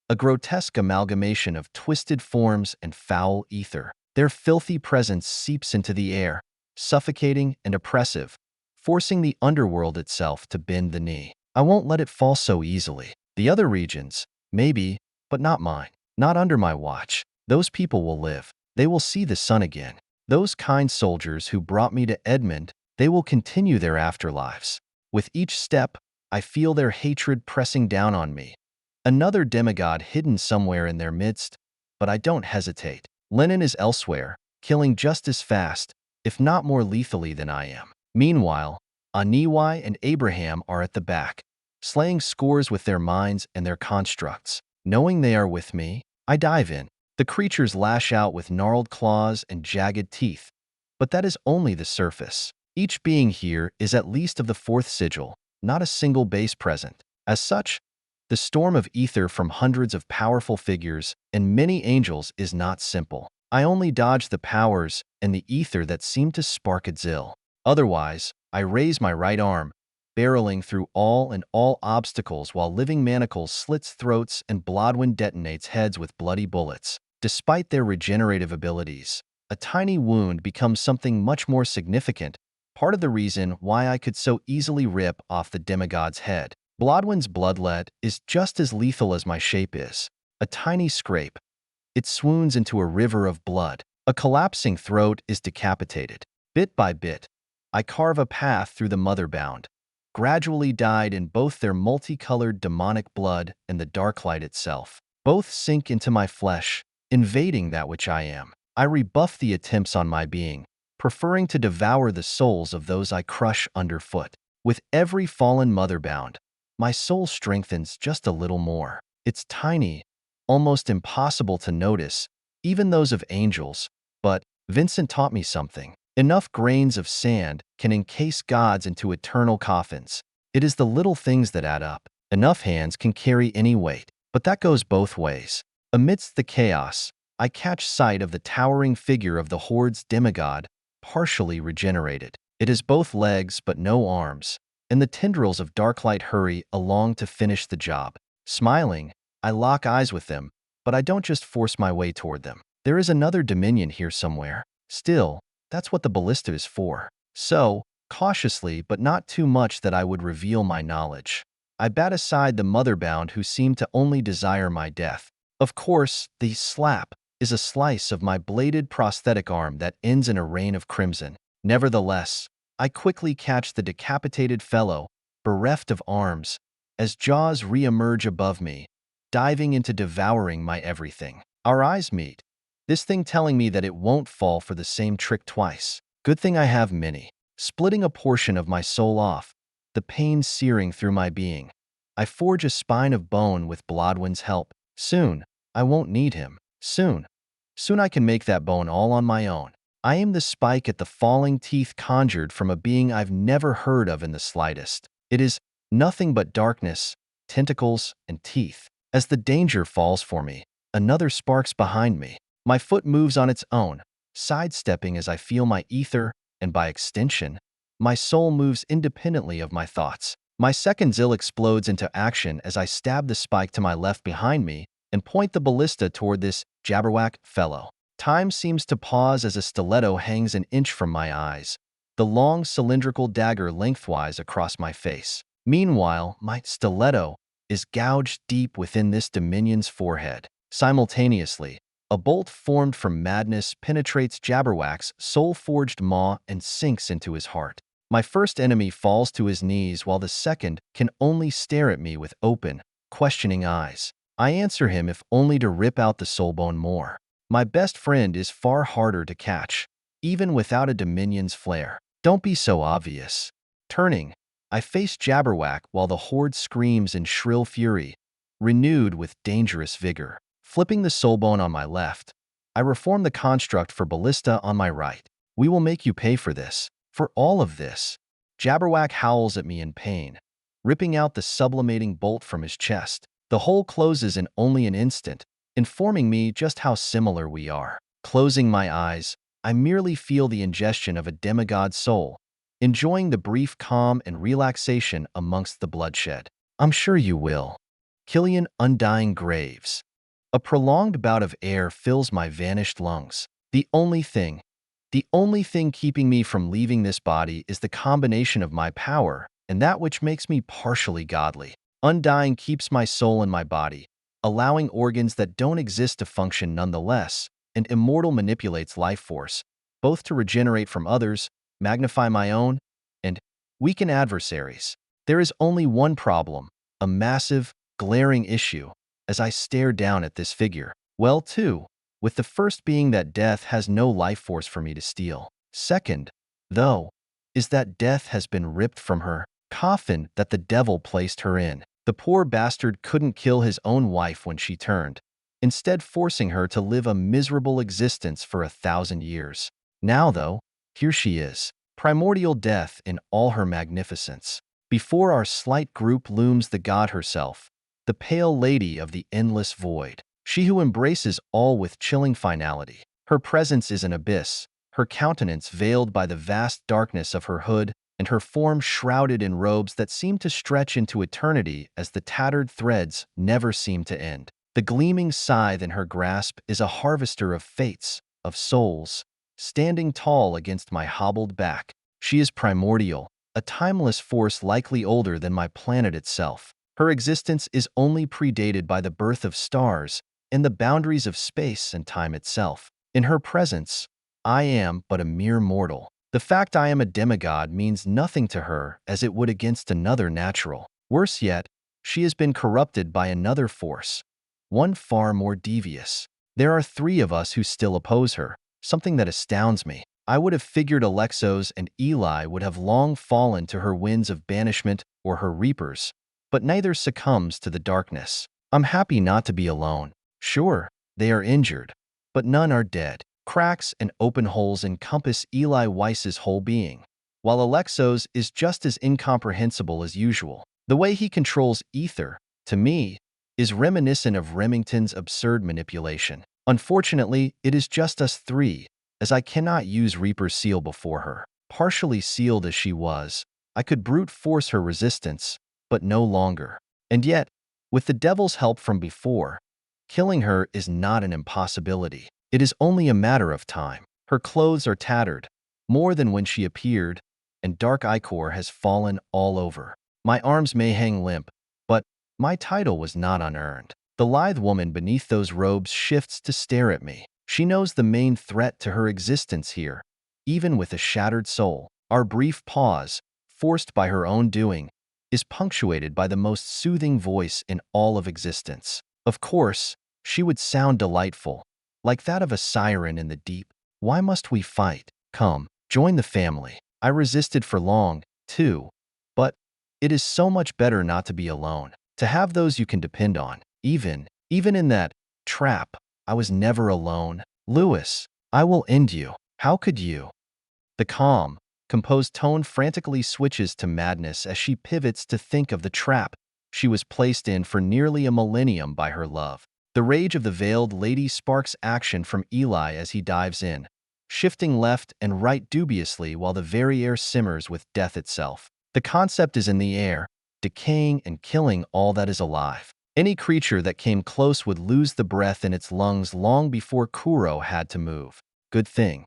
a grotesque amalgamation of twisted forms and foul ether. Their filthy presence seeps into the air, suffocating and oppressive, forcing the underworld itself to bend the knee. I won't let it fall so easily. The other regions, maybe, but not mine. Not under my watch. Those people will live. They will see the sun again. Those kind soldiers who brought me to Edmund, they will continue their afterlives. With each step, I feel their hatred pressing down on me. Another demigod hidden somewhere in their midst, but I don't hesitate. Lenin is elsewhere, killing just as fast, if not more lethally than I am. Meanwhile, Aniwai and Abraham are at the back, slaying scores with their minds and their constructs. Knowing they are with me, I dive in. The creatures lash out with gnarled claws and jagged teeth, but that is only the surface. Each being here is at least of the fourth sigil, not a single base present. As such, the storm of ether from hundreds of powerful figures and many angels is not simple. I only dodge the powers and the ether that seem to spark a zill. Otherwise, I raise my right arm, barreling through all obstacles while living manacles slits throats and Blodwyn detonates heads with bloody bullets. Despite their regenerative abilities, a tiny wound becomes something much more significant, part of the reason why I could so easily rip off the demigod's head. Blodwyn's bloodlet is just as lethal as my shape is. A tiny scrape. It swoons into a river of blood. A collapsing throat is decapitated. Bit by bit, I carve a path through the motherbound, gradually dyed in both their multicolored demonic blood and the dark light itself. Both sink into my flesh, invading that which I am. I rebuff the attempts on my being, preferring to devour the souls of those I crush underfoot. With every fallen motherbound, my soul strengthens just a little more. It's tiny, almost impossible to notice, even those of angels, but Vincent taught me something. Enough grains of sand can encase gods into eternal coffins. It is the little things that add up. Enough hands can carry any weight, but that goes both ways. Amidst the chaos, I catch sight of the towering figure of the Horde's demigod, partially regenerated. It has both legs but no arms, and the tendrils of Darklight hurry along to finish the job. Smiling, I lock eyes with them, but I don't just force my way toward them. There is another dominion here somewhere. Still, that's what the ballista is for. So, cautiously but not too much that I would reveal my knowledge, I bat aside the motherbound who seem to only desire my death. Of course, the slap is a slice of my bladed prosthetic arm that ends in a rain of crimson. Nevertheless, I quickly catch the decapitated fellow, bereft of arms, as jaws re-emerge above me, diving into devouring my everything. Our eyes meet, this thing telling me that it won't fall for the same trick twice. Good thing I have many. Splitting a portion of my soul off, the pain searing through my being, I forge a spine of bone with Blodwyn's help. Soon, I won't need him. Soon I can make that bone all on my own. I aim the spike at the falling teeth conjured from a being I've never heard of in the slightest. It is nothing but darkness, tentacles, and teeth. As the danger falls for me, another sparks behind me. My foot moves on its own, sidestepping as I feel my ether, and by extension, my soul moves independently of my thoughts. My second zill explodes into action as I stab the spike to my left behind me and point the ballista toward this jabberwack fellow. Time seems to pause as a stiletto hangs an inch from my eyes, the long cylindrical dagger lengthwise across my face. Meanwhile, my stiletto is gouged deep within this dominion's forehead. Simultaneously, a bolt formed from madness penetrates Jabberwack's soul-forged maw and sinks into his heart. My first enemy falls to his knees while the second can only stare at me with open, questioning eyes. I answer him if only to rip out the soulbone more. My best friend is far harder to catch, even without a dominion's flair. Don't be so obvious. Turning, I face Jabberwack while the horde screams in shrill fury, renewed with dangerous vigor. Flipping the soulbone on my left, I reform the construct for ballista on my right. We will make you pay for this. For all of this. Jabberwack howls at me in pain, ripping out the sublimating bolt from his chest. The hole closes in only an instant, informing me just how similar we are. Closing my eyes, I merely feel the ingestion of a demigod soul, enjoying the brief calm and relaxation amongst the bloodshed. I'm sure you will. Killian undying graves. A prolonged bout of air fills my vanished lungs. The only thing keeping me from leaving this body is the combination of my power and that which makes me partially godly. Undying keeps my soul in my body, allowing organs that don't exist to function nonetheless, and immortal manipulates life force, both to regenerate from others, magnify my own, and weaken adversaries. There is only one problem, a massive, glaring issue, as I stare down at this figure. Well, two, with the first being that death has no life force for me to steal. Second, though, is that death has been ripped from her coffin that the devil placed her in. The poor bastard couldn't kill his own wife when she turned, instead forcing her to live a miserable existence for 1,000 years. Now, though, here she is, primordial death in all her magnificence. Before our slight group looms the god herself, the pale lady of the endless void, she who embraces all with chilling finality. Her presence is an abyss, her countenance veiled by the vast darkness of her hood, and her form shrouded in robes that seem to stretch into eternity as the tattered threads never seem to end. The gleaming scythe in her grasp is a harvester of fates, of souls, standing tall against my hobbled back. She is primordial, a timeless force likely older than my planet itself. Her existence is only predated by the birth of stars and the boundaries of space and time itself. In her presence, I am but a mere mortal. The fact I am a demigod means nothing to her as it would against another natural. Worse yet, she has been corrupted by another force, one far more devious. There are three of us who still oppose her, something that astounds me. I would have figured Alexos and Eli would have long fallen to her winds of banishment or her reapers, but neither succumbs to the darkness. I'm happy not to be alone. Sure, they are injured, but none are dead. Cracks and open holes encompass Eli Weiss's whole being, while Alexos is just as incomprehensible as usual. The way he controls ether, to me, is reminiscent of Remington's absurd manipulation. Unfortunately, it is just us three, as I cannot use Reaper's seal before her. Partially sealed as she was, I could brute force her resistance, but no longer. And yet, with the devil's help from before, killing her is not an impossibility. It is only a matter of time. Her clothes are tattered, more than when she appeared, and dark ichor has fallen all over. My arms may hang limp, but my title was not unearned. The lithe woman beneath those robes shifts to stare at me. She knows the main threat to her existence here, even with a shattered soul. Our brief pause, forced by her own doing, is punctuated by the most soothing voice in all of existence. Of course, she would sound delightful, like that of a siren in the deep. Why must we fight? Come, join the family. I resisted for long, too, but it is so much better not to be alone, to have those you can depend on. Even in that trap, I was never alone. Lewis, I will end you. How could you? The calm, composed tone frantically switches to madness as she pivots to think of the trap she was placed in for nearly a millennium by her love. The rage of the veiled lady sparks action from Eli as he dives in, shifting left and right dubiously while the very air simmers with death itself. The concept is in the air, decaying and killing all that is alive. Any creature that came close would lose the breath in its lungs long before Kuro had to move. Good thing.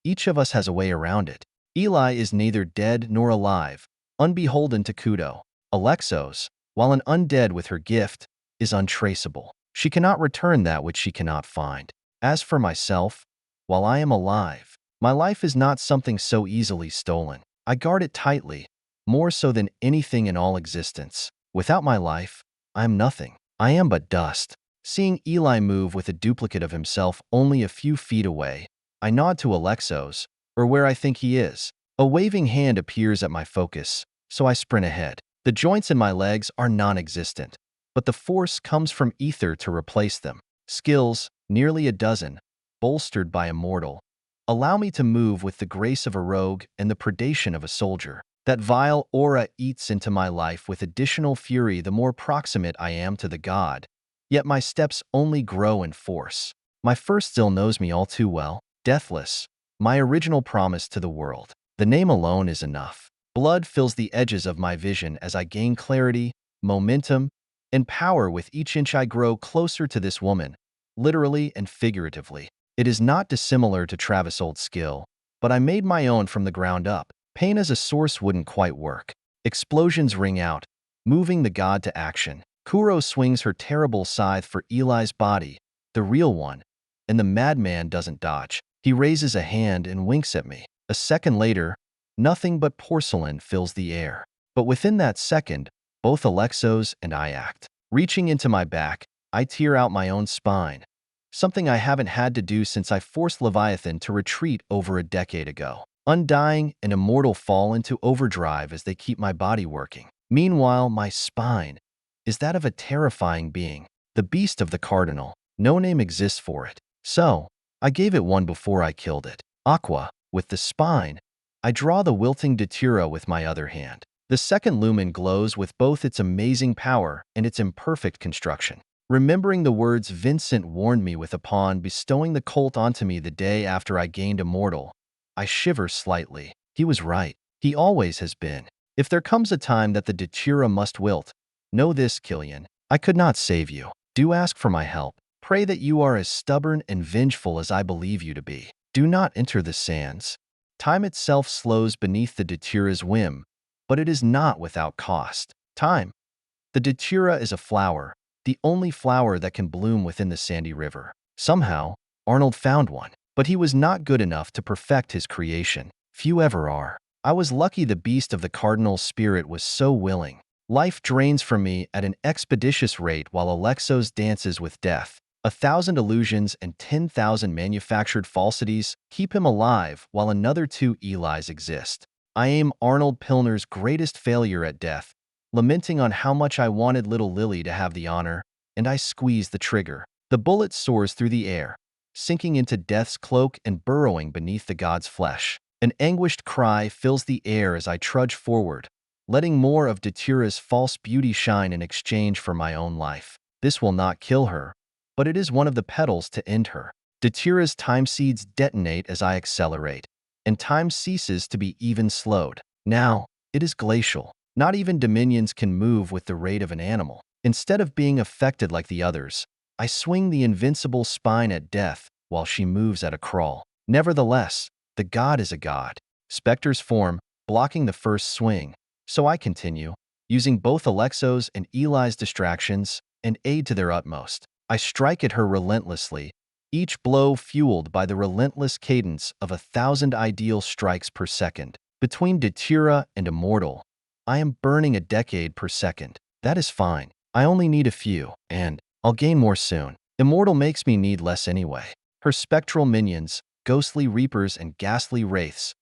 Each of us has a way around it. Eli is neither dead nor alive, unbeholden to Kudo. Alexos, while an undead with her gift, is untraceable. She cannot return that which she cannot find. As for myself, while I am alive, my life is not something so easily stolen. I guard it tightly, more so than anything in all existence. Without my life, I am nothing. I am but dust. Seeing Eli move with a duplicate of himself only a few feet away, I nod to Alexos, or where I think he is. A waving hand appears at my focus, so I sprint ahead. The joints in my legs are non-existent, but the force comes from ether to replace them. Skills, nearly a dozen, bolstered by immortal, allow me to move with the grace of a rogue and the predation of a soldier. That vile aura eats into my life with additional fury the more proximate I am to the god, yet my steps only grow in force. My first still knows me all too well, deathless, my original promise to the world. The name alone is enough. Blood fills the edges of my vision as I gain clarity, momentum, In power, with each inch I grow closer to this woman, literally and figuratively. It is not dissimilar to Travis' old skill, but I made my own from the ground up. Pain as a source wouldn't quite work. Explosions ring out, moving the god to action. Kuro swings her terrible scythe for Eli's body, the real one, and the madman doesn't dodge. He raises a hand and winks at me. A second later, nothing but porcelain fills the air. But within that second, both Alexos and I act. Reaching into my back, I tear out my own spine, something I haven't had to do since I forced Leviathan to retreat over a decade ago. Undying and immortal fall into overdrive as they keep my body working. Meanwhile, my spine is that of a terrifying being, the beast of the cardinal. No name exists for it. So, I gave it one before I killed it. Aqua, with the spine. I draw the wilting datura with my other hand. The second lumen glows with both its amazing power and its imperfect construction. Remembering the words Vincent warned me with upon bestowing the colt onto me the day after I gained immortal, I shiver slightly. He was right. He always has been. If there comes a time that the datura must wilt, know this, Killian. I could not save you. Do ask for my help. Pray that you are as stubborn and vengeful as I believe you to be. Do not enter the sands. Time itself slows beneath the datura's whim, but it is not without cost. Time. The datura is a flower, the only flower that can bloom within the sandy river. Somehow, Arnold found one, but he was not good enough to perfect his creation. Few ever are. I was lucky the beast of the cardinal's spirit was so willing. Life drains from me at an expeditious rate while Alexos dances with death. 1,000 illusions and 10,000 manufactured falsities keep him alive while another 2 Elis exist. I am Arnold Pilner's greatest failure at death, lamenting on how much I wanted little Lily to have the honor, and I squeeze the trigger. The bullet soars through the air, sinking into death's cloak and burrowing beneath the god's flesh. An anguished cry fills the air as I trudge forward, letting more of Datura's false beauty shine in exchange for my own life. This will not kill her, but it is one of the petals to end her. Datura's time seeds detonate as I accelerate, and time ceases to be even slowed. Now, it is glacial. Not even dominions can move with the rate of an animal. Instead of being affected like the others, I swing the invincible spine at death while she moves at a crawl. Nevertheless, the god is a god. Spectres form, blocking the first swing, so I continue, using both Alexos and Eli's distractions and aid to their utmost. I strike at her relentlessly, each blow fueled by the relentless cadence of 1,000 ideal strikes per second. Between Datura and Immortal, I am burning a decade per second. That is fine. I only need a few, and I'll gain more soon. Immortal makes me need less anyway. Her spectral minions, ghostly reapers and ghastly wraiths,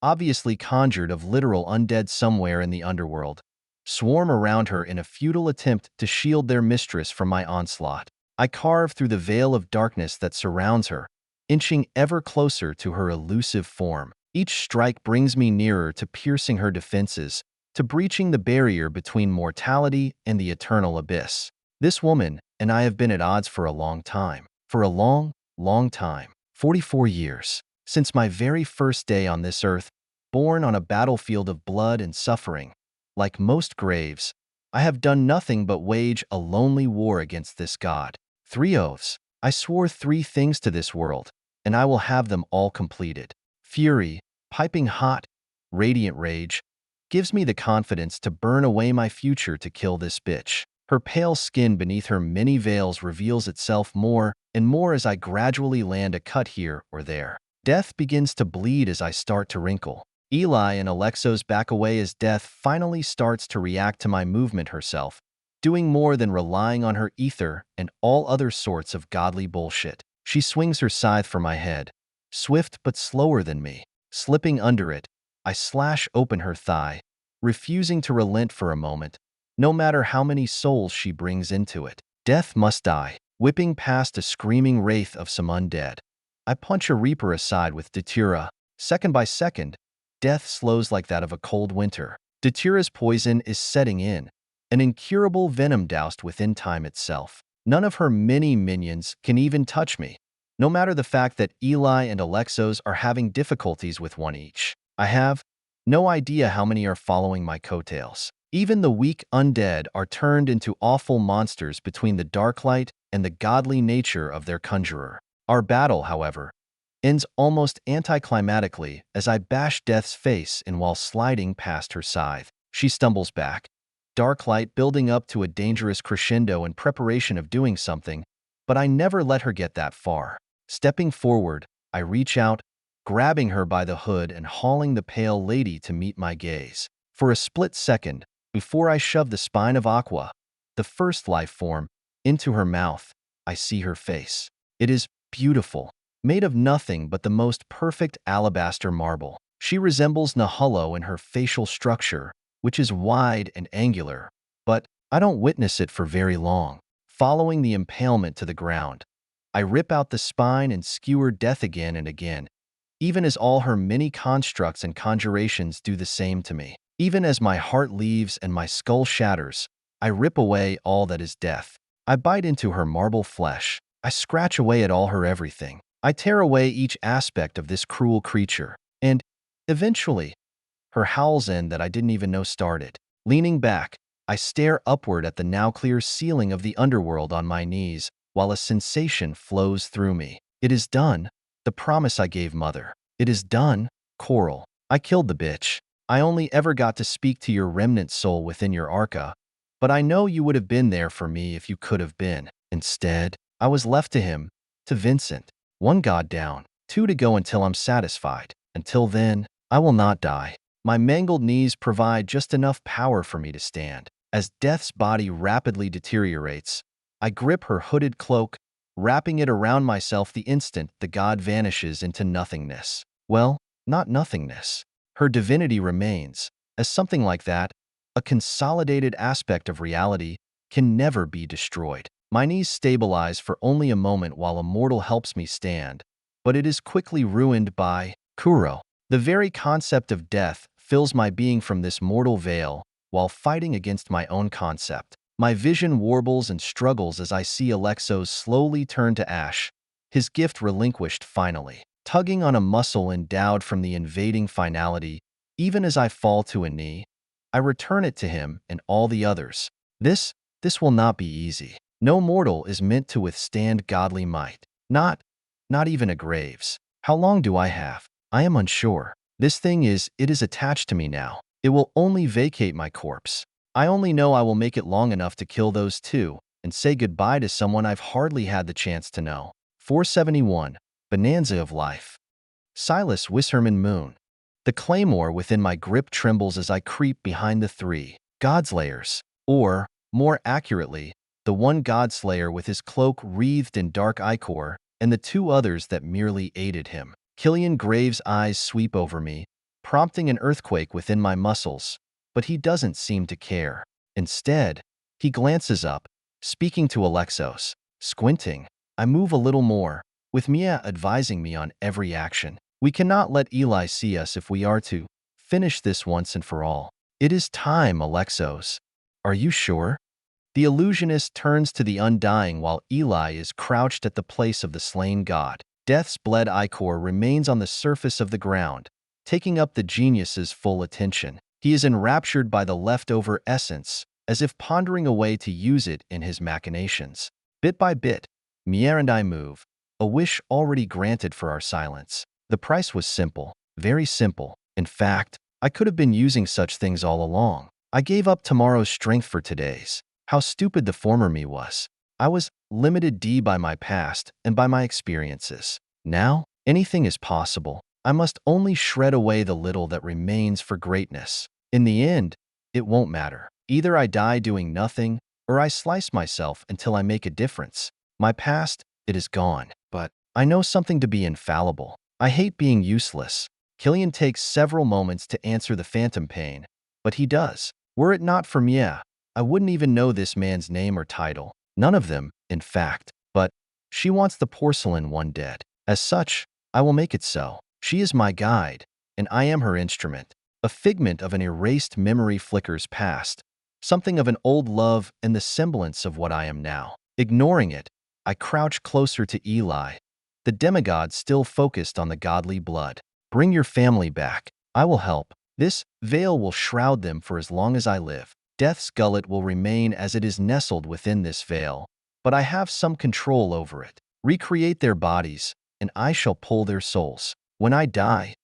obviously conjured of literal undead somewhere in the underworld, swarm around her in a futile attempt to shield their mistress from my onslaught. I carve through the veil of darkness that surrounds her, inching ever closer to her elusive form. Each strike brings me nearer to piercing her defenses, to breaching the barrier between mortality and the eternal abyss. This woman and I have been at odds for a long time. For a long, long time. 44 years. Since my very first day on this earth, born on a battlefield of blood and suffering. Like most graves, I have done nothing but wage a lonely war against this god. 3 oaths. I swore 3 things to this world, and I will have them all completed. Fury, piping hot, radiant rage, gives me the confidence to burn away my future to kill this bitch. Her pale skin beneath her many veils reveals itself more and more as I gradually land a cut here or there. Death begins to bleed as I start to wrinkle. Eli and Alexos back away as death finally starts to react to my movement herself, doing more than relying on her ether and all other sorts of godly bullshit. She swings her scythe for my head, swift but slower than me. Slipping under it, I slash open her thigh, refusing to relent for a moment, no matter how many souls she brings into it. Death must die. Whipping past a screaming wraith of some undead, I punch a reaper aside with Datura. Second by second, death slows like that of a cold winter. Datura's poison is setting in, an incurable venom doused within time itself. None of her many minions can even touch me, no matter the fact that Eli and Alexos are having difficulties with one each. I have no idea how many are following my coattails. Even the weak undead are turned into awful monsters between the dark light and the godly nature of their conjurer. Our battle, however, ends almost anticlimactically as I bash Death's face in while sliding past her scythe. She stumbles back, dark light building up to a dangerous crescendo in preparation of doing something, but I never let her get that far. Stepping forward, I reach out, grabbing her by the hood and hauling the pale lady to meet my gaze. For a split second, before I shove the spine of Aqua, the first life form, into her mouth, I see her face. It is beautiful, made of nothing but the most perfect alabaster marble. She resembles Nahullo in her facial structure, which is wide and angular, but I don't witness it for very long. Following the impalement to the ground, I rip out the spine and skewer Death again and again, even as all her many constructs and conjurations do the same to me. Even as my heart leaves and my skull shatters, I rip away all that is Death. I bite into her marble flesh. I scratch away at all her everything. I tear away each aspect of this cruel creature. And, eventually, her howls end that I didn't even know started. Leaning back, I stare upward at the now clear ceiling of the underworld on my knees, while a sensation flows through me. It is done, the promise I gave Mother. It is done, Coral. I killed the bitch. I only ever got to speak to your remnant soul within your arca, but I know you would have been there for me if you could have been. Instead, I was left to him, to Vincent. One god down, two to go until I'm satisfied. Until then, I will not die. My mangled knees provide just enough power for me to stand. As Death's body rapidly deteriorates, I grip her hooded cloak, wrapping it around myself the instant the god vanishes into nothingness. Well, not nothingness. Her divinity remains, as something like that, a consolidated aspect of reality, can never be destroyed. My knees stabilize for only a moment while a mortal helps me stand, but it is quickly ruined by Kuro. The very concept of death fills my being from this mortal veil while fighting against my own concept. My vision warbles and struggles as I see Alexos slowly turn to ash, his gift relinquished finally. Tugging on a muscle endowed from the invading finality, even as I fall to a knee, I return it to him and all the others. This will not be easy. No mortal is meant to withstand godly might. Not even a Graves. How long do I have? I am unsure. It is attached to me now. It will only vacate my corpse. I only know I will make it long enough to kill those two and say goodbye to someone I've hardly had the chance to know. 471. Bonanza of Life. Silas Wisherman Moon. The claymore within my grip trembles as I creep behind the three Godslayers, or, more accurately, the one Godslayer with his cloak wreathed in dark ichor, and the two others that merely aided him. Killian Graves' eyes sweep over me, prompting an earthquake within my muscles, but he doesn't seem to care. Instead, he glances up, speaking to Alexos. Squinting, I move a little more, with Mia advising me on every action. We cannot let Eli see us if we are to finish this once and for all. It is time, Alexos. Are you sure? The illusionist turns to the undying while Eli is crouched at the place of the slain god. Death's bled ichor remains on the surface of the ground, taking up the genius's full attention. He is enraptured by the leftover essence, as if pondering a way to use it in his machinations. Bit by bit, Mier and I move, a wish already granted for our silence. The price was simple, very simple. In fact, I could have been using such things all along. I gave up tomorrow's strength for today's. How stupid the former me was. I was limited by my past and by my experiences. Now, anything is possible. I must only shred away the little that remains for greatness. In the end, it won't matter. Either I die doing nothing, or I slice myself until I make a difference. My past, it is gone, but I know something to be infallible. I hate being useless. Killian takes several moments to answer the phantom pain, but he does. Were it not for Mia, I wouldn't even know this man's name or title. None of them, in fact, but she wants the porcelain one dead. As such, I will make it so. She is my guide, and I am her instrument. A figment of an erased memory flickers past, something of an old love and the semblance of what I am now. Ignoring it, I crouch closer to Eli, the demigod still focused on the godly blood. Bring your family back. I will help. This veil will shroud them for as long as I live. Death's gullet will remain as it is nestled within this veil, but I have some control over it. Recreate their bodies, and I shall pull their souls. When I die,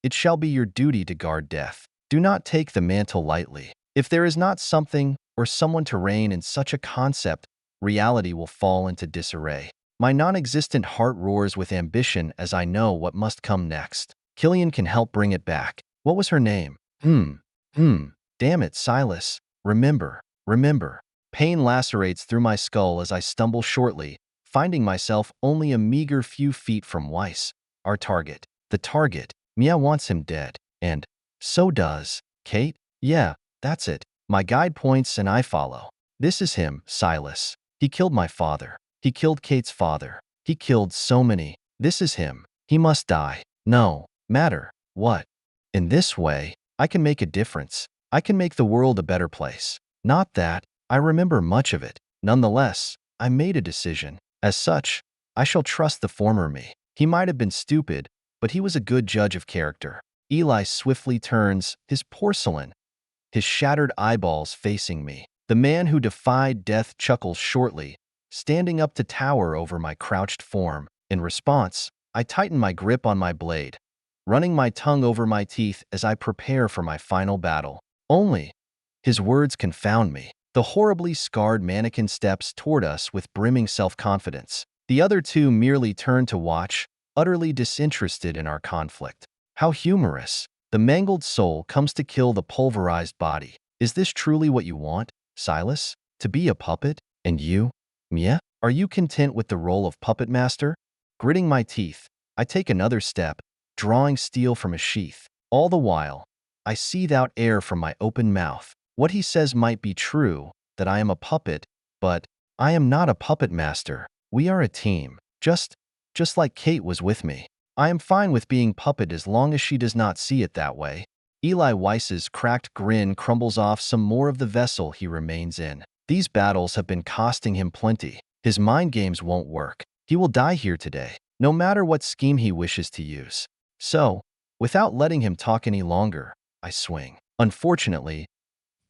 it shall be your duty to guard death. Do not take the mantle lightly. If there is not something or someone to reign in such a concept, reality will fall into disarray. My non-existent heart roars with ambition as I know what must come next. Killian can help bring it back. What was her name? Damn it, Silas. Remember. Pain lacerates through my skull as I stumble shortly, finding myself only a meager few feet from Weiss, our target. The target. Mia wants him dead. And so does Kate? Yeah, that's it. My guide points and I follow. This is him, Silas. He killed my father. He killed Kate's father. He killed so many. This is him. He must die. No matter what. In this way, I can make a difference. I can make the world a better place. Not that I remember much of it. Nonetheless, I made a decision. As such, I shall trust the former me. He might have been stupid, but he was a good judge of character. Eli swiftly turns, his porcelain, his shattered eyeballs facing me. The man who defied death chuckles shortly, standing up to tower over my crouched form. In response, I tighten my grip on my blade, running my tongue over my teeth as I prepare for my final battle. Only his words confound me. The horribly scarred mannequin steps toward us with brimming self-confidence. The other two merely turn to watch, utterly disinterested in our conflict. How humorous. The mangled soul comes to kill the pulverized body. Is this truly what you want, Silas? To be a puppet? And you, Mia? Are you content with the role of puppet master? Gritting my teeth, I take another step, drawing steel from a sheath. All the while, I seethe out air from my open mouth. What he says might be true, that I am a puppet, but I am not a puppet master. We are a team, just like Kate was with me. I am fine with being puppet as long as she does not see it that way. Eli Weiss's cracked grin crumbles off some more of the vessel he remains in. These battles have been costing him plenty. His mind games won't work. He will die here today, no matter what scheme he wishes to use. So, without letting him talk any longer, I swing. Unfortunately,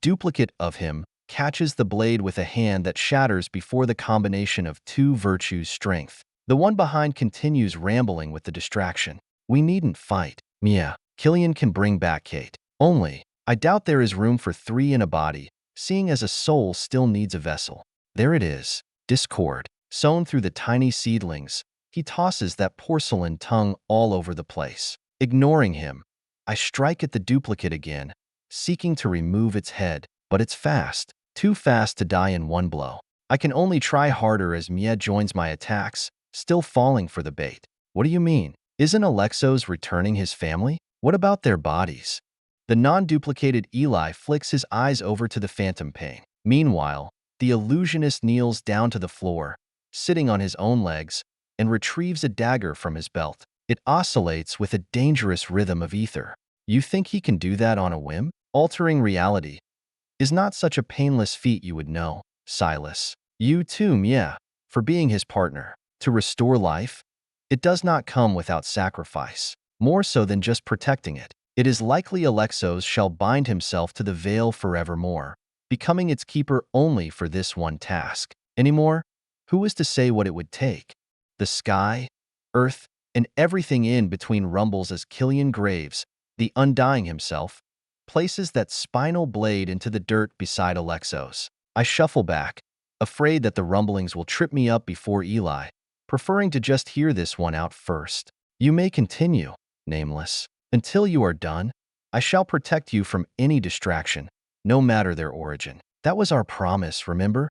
duplicate of him catches the blade with a hand that shatters before the combination of two virtues' strength. The one behind continues rambling with the distraction. We needn't fight. Mia, Killian can bring back Kate. Only, I doubt there is room for three in a body, seeing as a soul still needs a vessel. There it is. Discord. Sewn through the tiny seedlings. He tosses that porcelain tongue all over the place. Ignoring him, I strike at the duplicate again, seeking to remove its head, but it's fast. Too fast to die in one blow. I can only try harder as Mia joins my attacks, still falling for the bait. What do you mean? Isn't Alexos returning his family? What about their bodies? The non-duplicated Eli flicks his eyes over to the phantom pain. Meanwhile, the illusionist kneels down to the floor, sitting on his own legs, and retrieves a dagger from his belt. It oscillates with a dangerous rhythm of ether. You think he can do that on a whim? Altering reality is not such a painless feat, you would know, Silas. You too, Mia, for being his partner. To restore life, it does not come without sacrifice, more so than just protecting it. It is likely Alexos shall bind himself to the veil forevermore, becoming its keeper only for this one task. Anymore, who is to say what it would take? The sky, earth, and everything in between rumbles as Killian Graves, the Undying himself, places that spinal blade into the dirt beside Alexos. I shuffle back, afraid that the rumblings will trip me up before Eli, preferring to just hear this one out first. You may continue, Nameless. Until you are done, I shall protect you from any distraction, no matter their origin. That was our promise, remember?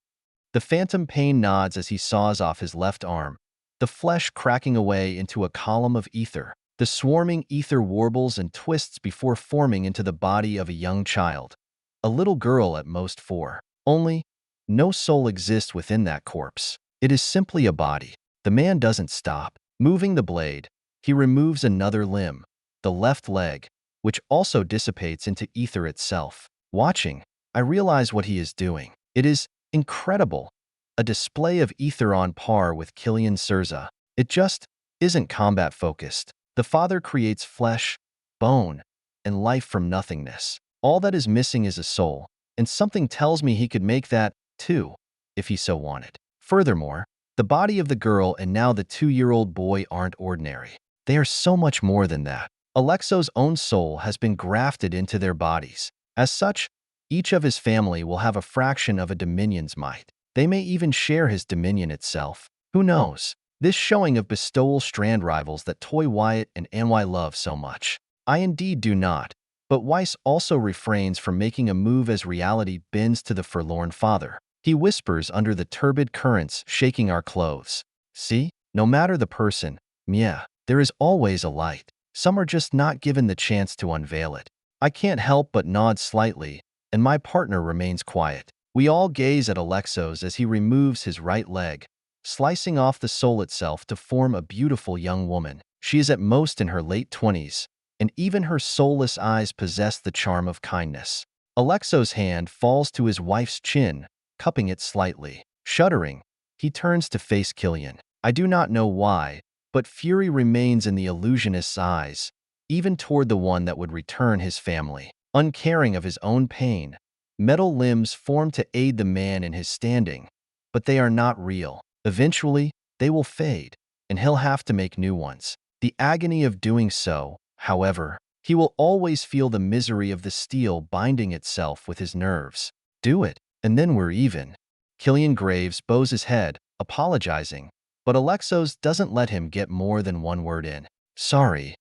The phantom pain nods as he saws off his left arm, the flesh cracking away into a column of ether. The swarming ether warbles and twists before forming into the body of a young child, a little girl at most 4. Only, no soul exists within that corpse. It is simply a body. The man doesn't stop. Moving the blade, he removes another limb, the left leg, which also dissipates into ether itself. Watching, I realize what he is doing. It is incredible. A display of ether on par with Killian Surza. It just isn't combat-focused. The Father creates flesh, bone, and life from nothingness. All that is missing is a soul, and something tells me he could make that, too, if he so wanted. Furthermore, the body of the girl and now the 2-year-old boy aren't ordinary. They are so much more than that. Alexo's own soul has been grafted into their bodies. As such, each of his family will have a fraction of a dominion's might. They may even share his dominion itself. Who knows? This showing of bestowal strand rivals that Toy Wyatt and NY love so much. I indeed do not, but Weiss also refrains from making a move as reality bends to the forlorn father. He whispers under the turbid currents shaking our clothes. See? No matter the person, yeah, there is always a light. Some are just not given the chance to unveil it. I can't help but nod slightly, and my partner remains quiet. We all gaze at Alexos as he removes his right leg, slicing off the soul itself to form a beautiful young woman. She is at most in her late 20s, and even her soulless eyes possess the charm of kindness. Alexo's hand falls to his wife's chin, cupping it slightly. Shuddering, he turns to face Killian. I do not know why, but fury remains in the illusionist's eyes, even toward the one that would return his family. Uncaring of his own pain, metal limbs form to aid the man in his standing, but they are not real. Eventually, they will fade, and he'll have to make new ones. The agony of doing so, however, he will always feel the misery of the steel binding itself with his nerves. Do it, and then we're even. Killian Graves bows his head, apologizing, but Alexos doesn't let him get more than one word in. Sorry.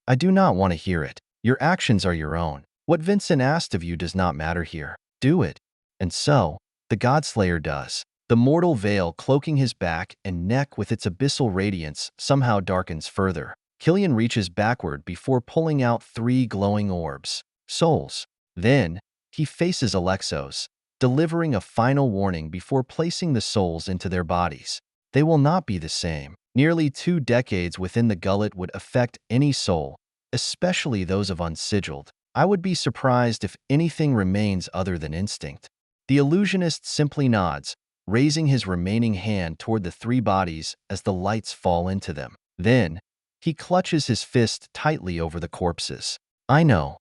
I do not want to hear it. Your actions are your own. What Vincent asked of you does not matter here. Do it. And so, the Godslayer does. The mortal veil cloaking his back and neck with its abyssal radiance somehow darkens further. Killian reaches backward before pulling out 3 glowing orbs. Souls. Then, he faces Alexos, delivering a final warning before placing the souls into their bodies. They will not be the same. Nearly 2 decades within the gullet would affect any soul, especially those of unsigiled. I would be surprised if anything remains other than instinct. The illusionist simply nods, raising his remaining hand toward the 3 bodies as the lights fall into them. Then, he clutches his fist tightly over the corpses. I know,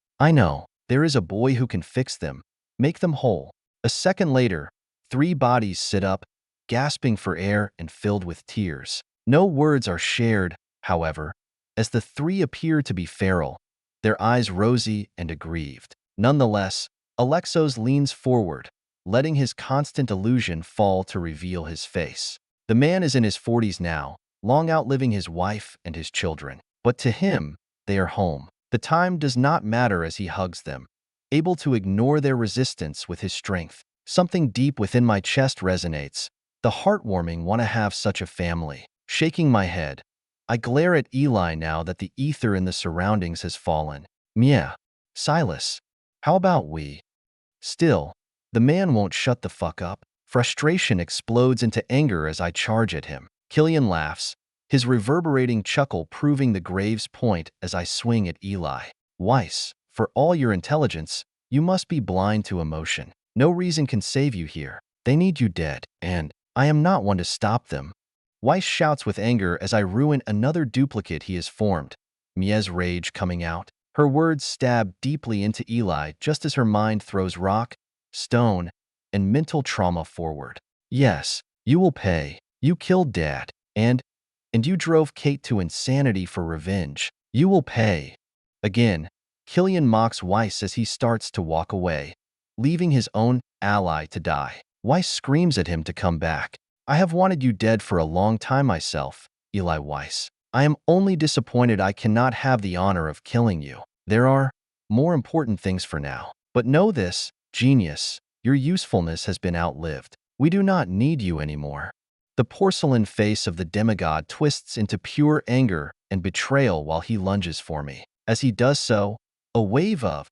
there is a boy who can fix them, make them whole. A second later, 3 bodies sit up, gasping for air and filled with tears. No words are shared, however, as the 3 appear to be feral, their eyes rosy and aggrieved. Nonetheless, Alexos leans forward, letting his constant illusion fall to reveal his face. The man is in his 40s now, long outliving his wife and his children. But to him, they are home. The time does not matter as he hugs them, able to ignore their resistance with his strength. Something deep within my chest resonates, the heartwarming want to have such a family. Shaking my head, I glare at Eli now that the ether in the surroundings has fallen. Mia. Silas. How about we? Still, the man won't shut the fuck up. Frustration explodes into anger as I charge at him. Killian laughs, his reverberating chuckle proving the Graves' point as I swing at Eli. Weiss, for all your intelligence, you must be blind to emotion. No reason can save you here. They need you dead, and I am not one to stop them. Weiss shouts with anger as I ruin another duplicate he has formed, Mia's rage coming out. Her words stab deeply into Eli just as her mind throws rock, stone, and mental trauma forward. Yes, you will pay. You killed Dad, and you drove Kate to insanity for revenge. You will pay. Again, Killian mocks Weiss as he starts to walk away, leaving his own ally to die. Weiss screams at him to come back. I have wanted you dead for a long time myself, Eli Weiss. I am only disappointed I cannot have the honor of killing you. There are more important things for now. But know this, genius, your usefulness has been outlived. We do not need you anymore. The porcelain face of the demigod twists into pure anger and betrayal while he lunges for me. As he does so, a wave of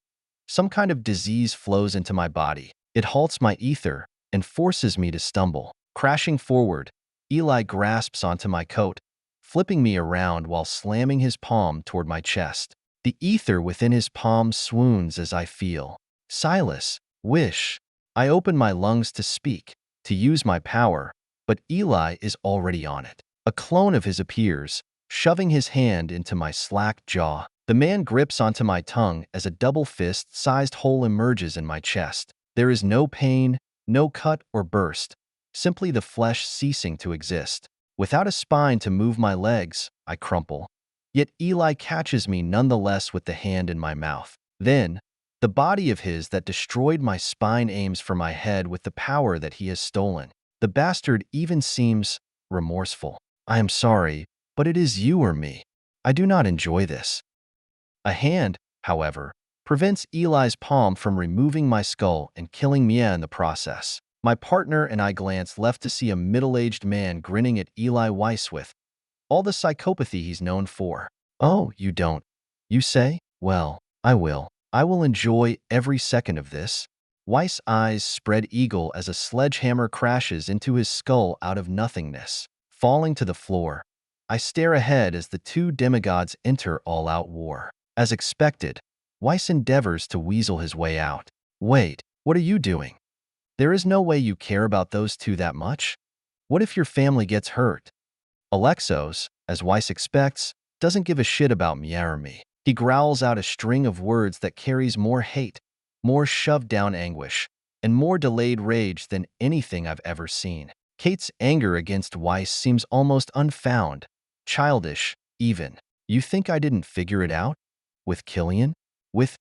some kind of disease flows into my body. It halts my ether and forces me to stumble. Crashing forward, Eli grasps onto my coat, flipping me around while slamming his palm toward my chest. The ether within his palm swoons as I feel. Silas, wish. I open my lungs to speak, to use my power, but Eli is already on it. A clone of his appears, shoving his hand into my slack jaw. The man grips onto my tongue as a double fist-sized hole emerges in my chest. There is no pain, no cut or burst, simply the flesh ceasing to exist. Without a spine to move my legs, I crumple. Yet Eli catches me nonetheless with the hand in my mouth. Then, the body of his that destroyed my spine aims for my head with the power that he has stolen. The bastard even seems remorseful. I am sorry, but it is you or me. I do not enjoy this. A hand, however, prevents Eli's palm from removing my skull and killing Mia in the process. My partner and I glance left to see a middle-aged man grinning at Eli Weiss with all the psychopathy he's known for. Oh, you don't, you say? Well, I will. I will enjoy every second of this. Weiss' eyes spread eagle as a sledgehammer crashes into his skull out of nothingness. Falling to the floor, I stare ahead as the two demigods enter all-out war. As expected, Weiss endeavors to weasel his way out. Wait, what are you doing? There is no way you care about those two that much? What if your family gets hurt? Alexos, as Weiss expects, doesn't give a shit about Mia or me. He growls out a string of words that carries more hate, more shoved-down anguish, and more delayed rage than anything I've ever seen. Kate's anger against Weiss seems almost unfound, childish, even. You think I didn't figure it out? With Killian? With,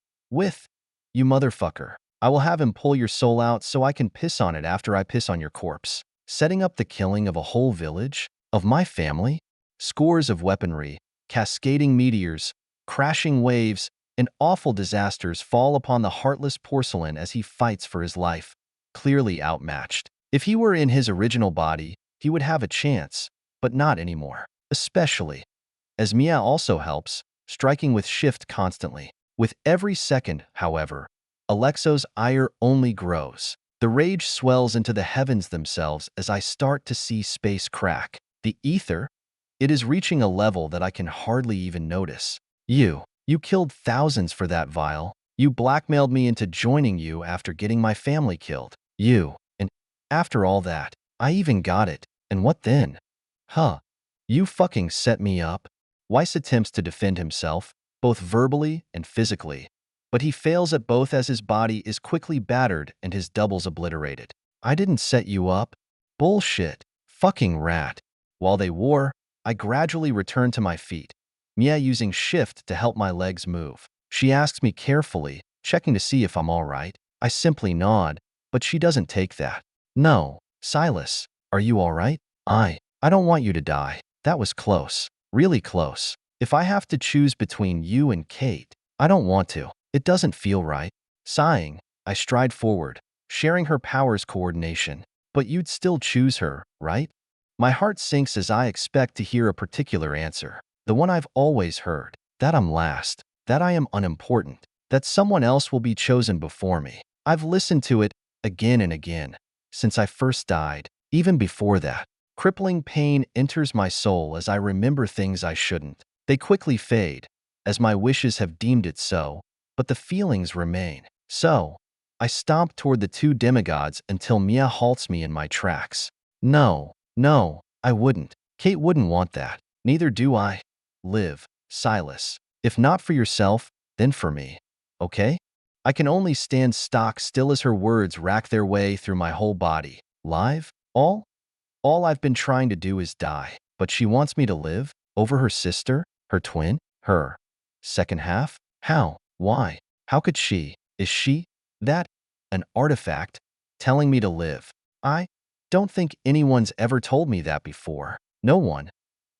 you motherfucker. I will have him pull your soul out so I can piss on it after I piss on your corpse. Setting up the killing of a whole village? Of my family? Scores of weaponry, cascading meteors, crashing waves, and awful disasters fall upon the heartless porcelain as he fights for his life, clearly outmatched. If he were in his original body, he would have a chance, but not anymore. Especially as Mia also helps, striking with shift constantly. With every second, however, Alexo's ire only grows. The rage swells into the heavens themselves as I start to see space crack. The ether? It is reaching a level that I can hardly even notice. You killed thousands for that vial. You blackmailed me into joining you after getting my family killed. And after all that, I even got it. And what then? Huh. You fucking set me up. Weiss attempts to defend himself, both verbally and physically, but he fails at both as his body is quickly battered and his doubles obliterated. I didn't set you up. Bullshit. Fucking rat. While they war, I gradually return to my feet, Mia using shift to help my legs move. She asks me carefully, checking to see if I'm all right. I simply nod, but she doesn't take that. No, Silas, are you all right? I don't want you to die. That was close. Really close. If I have to choose between you and Kate, I don't want to. It doesn't feel right. Sighing, I stride forward, sharing her powers coordination. But you'd still choose her, right? My heart sinks as I expect to hear a particular answer. The one I've always heard. That I'm last. That I am unimportant. That someone else will be chosen before me. I've listened to it again and again since I first died. Even before that, crippling pain enters my soul as I remember things I shouldn't. They quickly fade, as my wishes have deemed it so, but the feelings remain. So, I stomp toward the two demigods until Mia halts me in my tracks. No, I wouldn't. Kate wouldn't want that. Neither do I. Live, Silas. If not for yourself, then for me. Okay? I can only stand stock still as her words rack their way through my whole body. Live? All I've been trying to do is die. But she wants me to live? Over her sister? Her twin? Her second half? How? Why? How could she? Is she that? An artifact? Telling me to live? I don't think anyone's ever told me that before. No one.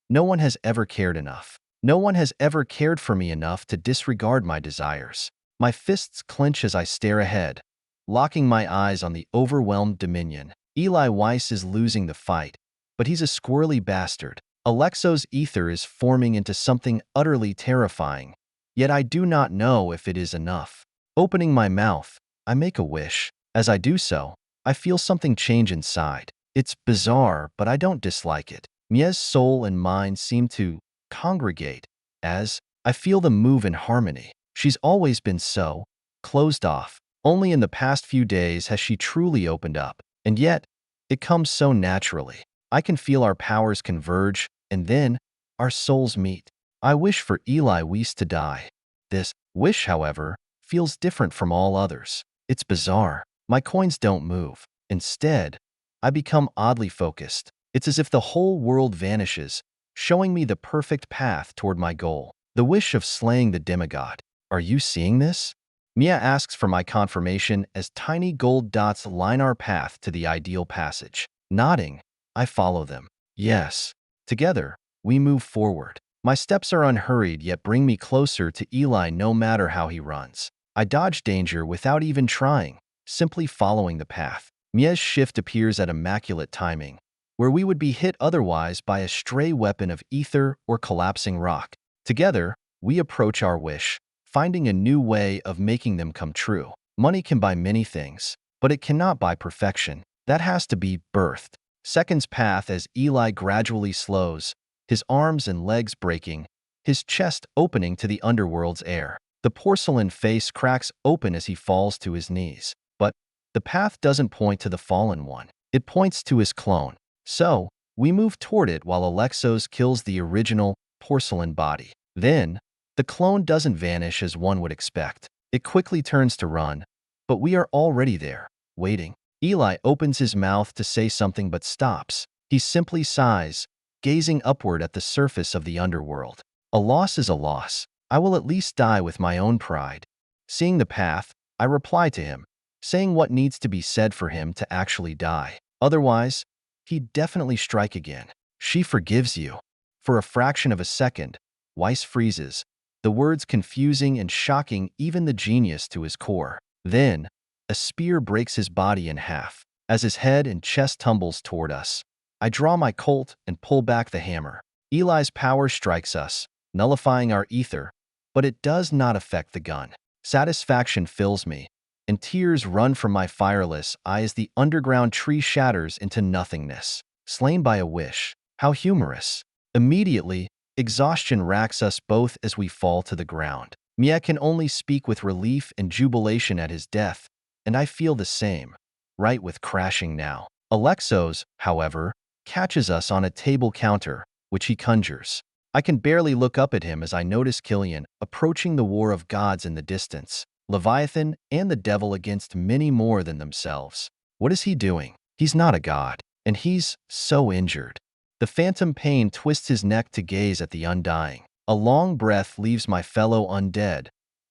No one has ever cared enough. No one has ever cared for me enough to disregard my desires. My fists clench as I stare ahead, locking my eyes on the overwhelmed Dominion. Eli Weiss is losing the fight, but he's a squirrely bastard. Alexo's ether is forming into something utterly terrifying, yet I do not know if it is enough. Opening my mouth, I make a wish. As I do so, I feel something change inside. It's bizarre, but I don't dislike it. Mia's soul and mind seem to congregate as I feel them move in harmony. She's always been so closed off. Only in the past few days has she truly opened up. And yet, it comes so naturally. I can feel our powers converge, and then our souls meet. I wish for Eli Weiss to die. This wish, however, feels different from all others. It's bizarre. My coins don't move. Instead, I become oddly focused. It's as if the whole world vanishes, showing me the perfect path toward my goal. The wish of slaying the demigod. Are you seeing this? Mia asks for my confirmation as tiny gold dots line our path to the ideal passage. Nodding, I follow them. Yes. Together, we move forward. My steps are unhurried yet bring me closer to Eli no matter how he runs. I dodge danger without even trying, simply following the path. Mia's shift appears at immaculate timing, where we would be hit otherwise by a stray weapon of ether or collapsing rock. Together, we approach our wish, finding a new way of making them come true. Money can buy many things, but it cannot buy perfection. That has to be birthed. Seconds pass as Eli gradually slows, his arms and legs breaking, his chest opening to the underworld's air. The porcelain face cracks open as he falls to his knees. But the path doesn't point to the fallen one. It points to his clone. So, we move toward it while Alexos kills the original porcelain body. Then, the clone doesn't vanish as one would expect. It quickly turns to run, but we are already there, waiting. Eli opens his mouth to say something but stops. He simply sighs, gazing upward at the surface of the underworld. A loss is a loss. I will at least die with my own pride. Seeing the path, I reply to him, saying what needs to be said for him to actually die. Otherwise, he'd definitely strike again. She forgives you. For a fraction of a second, Weiss freezes, the words confusing and shocking even the genius to his core. Then, a spear breaks his body in half. As his head and chest tumbles toward us, I draw my Colt and pull back the hammer. Eli's power strikes us, nullifying our ether, but it does not affect the gun. Satisfaction fills me, and tears run from my fireless eyes as the underground tree shatters into nothingness. Slain by a wish. How humorous. Immediately, exhaustion racks us both as we fall to the ground. Mia can only speak with relief and jubilation at his death, and I feel the same, right with crashing now. Alexos, however, catches us on a table counter, which he conjures. I can barely look up at him as I notice Killian approaching the war of gods in the distance, Leviathan and the devil against many more than themselves. What is he doing? He's not a god, and he's so injured. The phantom pain twists his neck to gaze at the undying. A long breath leaves my fellow undead,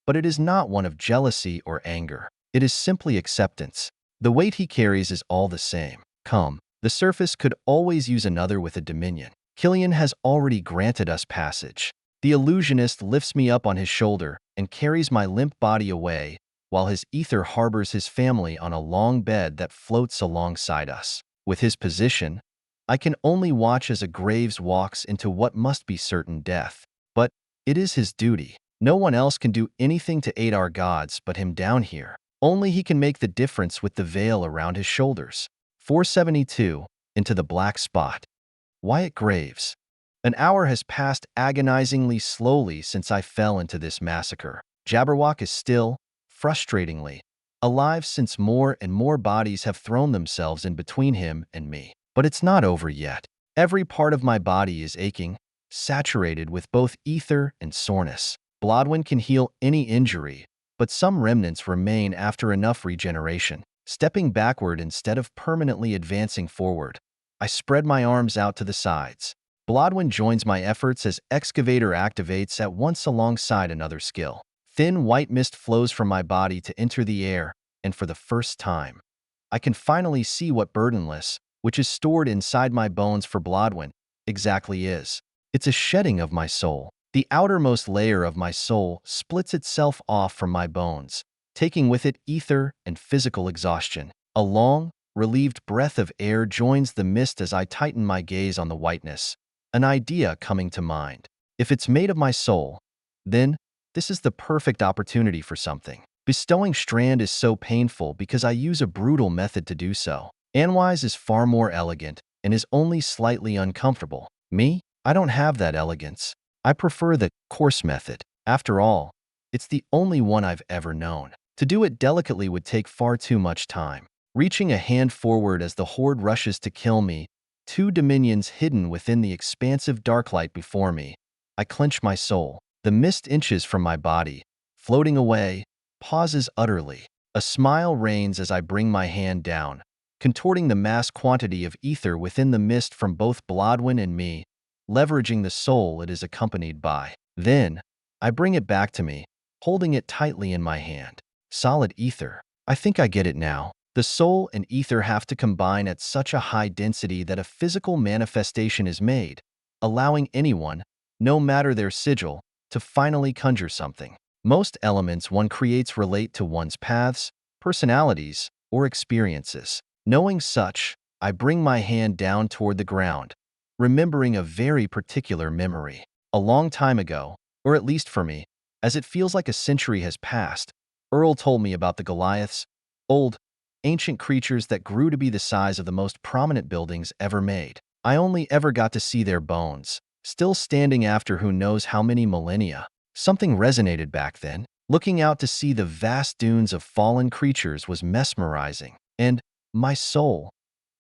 but it is not one of jealousy or anger. It is simply acceptance. The weight he carries is all the same. Come, the surface could always use another with a dominion. Killian has already granted us passage. The illusionist lifts me up on his shoulder and carries my limp body away, while his ether harbors his family on a long bed that floats alongside us. With his position, I can only watch as a Graves walks into what must be certain death. But it is his duty. No one else can do anything to aid our gods but him down here. Only he can make the difference with the veil around his shoulders. 472, into the black spot. Wyatt Graves. An hour has passed agonizingly slowly since I fell into this massacre. Jabberwock is still, frustratingly, alive since more and more bodies have thrown themselves in between him and me. But it's not over yet. Every part of my body is aching, saturated with both ether and soreness. Blodwyn can heal any injury, but some remnants remain after enough regeneration. Stepping backward instead of permanently advancing forward, I spread my arms out to the sides. Blodwyn joins my efforts as Excavator activates at once alongside another skill. Thin white mist flows from my body to enter the air, and for the first time, I can finally see what burdenless, which is stored inside my bones for Blodwyn, exactly is. It's a shedding of my soul. The outermost layer of my soul splits itself off from my bones, taking with it ether and physical exhaustion. A long, relieved breath of air joins the mist as I tighten my gaze on the whiteness, an idea coming to mind. If it's made of my soul, then this is the perfect opportunity for something. Bestowing Strand is so painful because I use a brutal method to do so. Anwise is far more elegant and is only slightly uncomfortable. Me? I don't have that elegance. I prefer the coarse method. After all, it's the only one I've ever known. To do it delicately would take far too much time. Reaching a hand forward as the horde rushes to kill me, two dominions hidden within the expansive darklight before me, I clench my soul. The mist inches from my body, floating away, pauses utterly. A smile reigns as I bring my hand down, contorting the mass quantity of ether within the mist from both Blodwyn and me, leveraging the soul it is accompanied by. Then, I bring it back to me, holding it tightly in my hand. Solid ether. I think I get it now. The soul and ether have to combine at such a high density that a physical manifestation is made, allowing anyone, no matter their sigil, to finally conjure something. Most elements one creates relate to one's paths, personalities, or experiences. Knowing such, I bring my hand down toward the ground, remembering a very particular memory. A long time ago, or at least for me, as it feels like a century has passed, Earl told me about the Goliaths, old, ancient creatures that grew to be the size of the most prominent buildings ever made. I only ever got to see their bones, still standing after who knows how many millennia. Something resonated back then. Looking out to see the vast dunes of fallen creatures was mesmerizing. And my soul,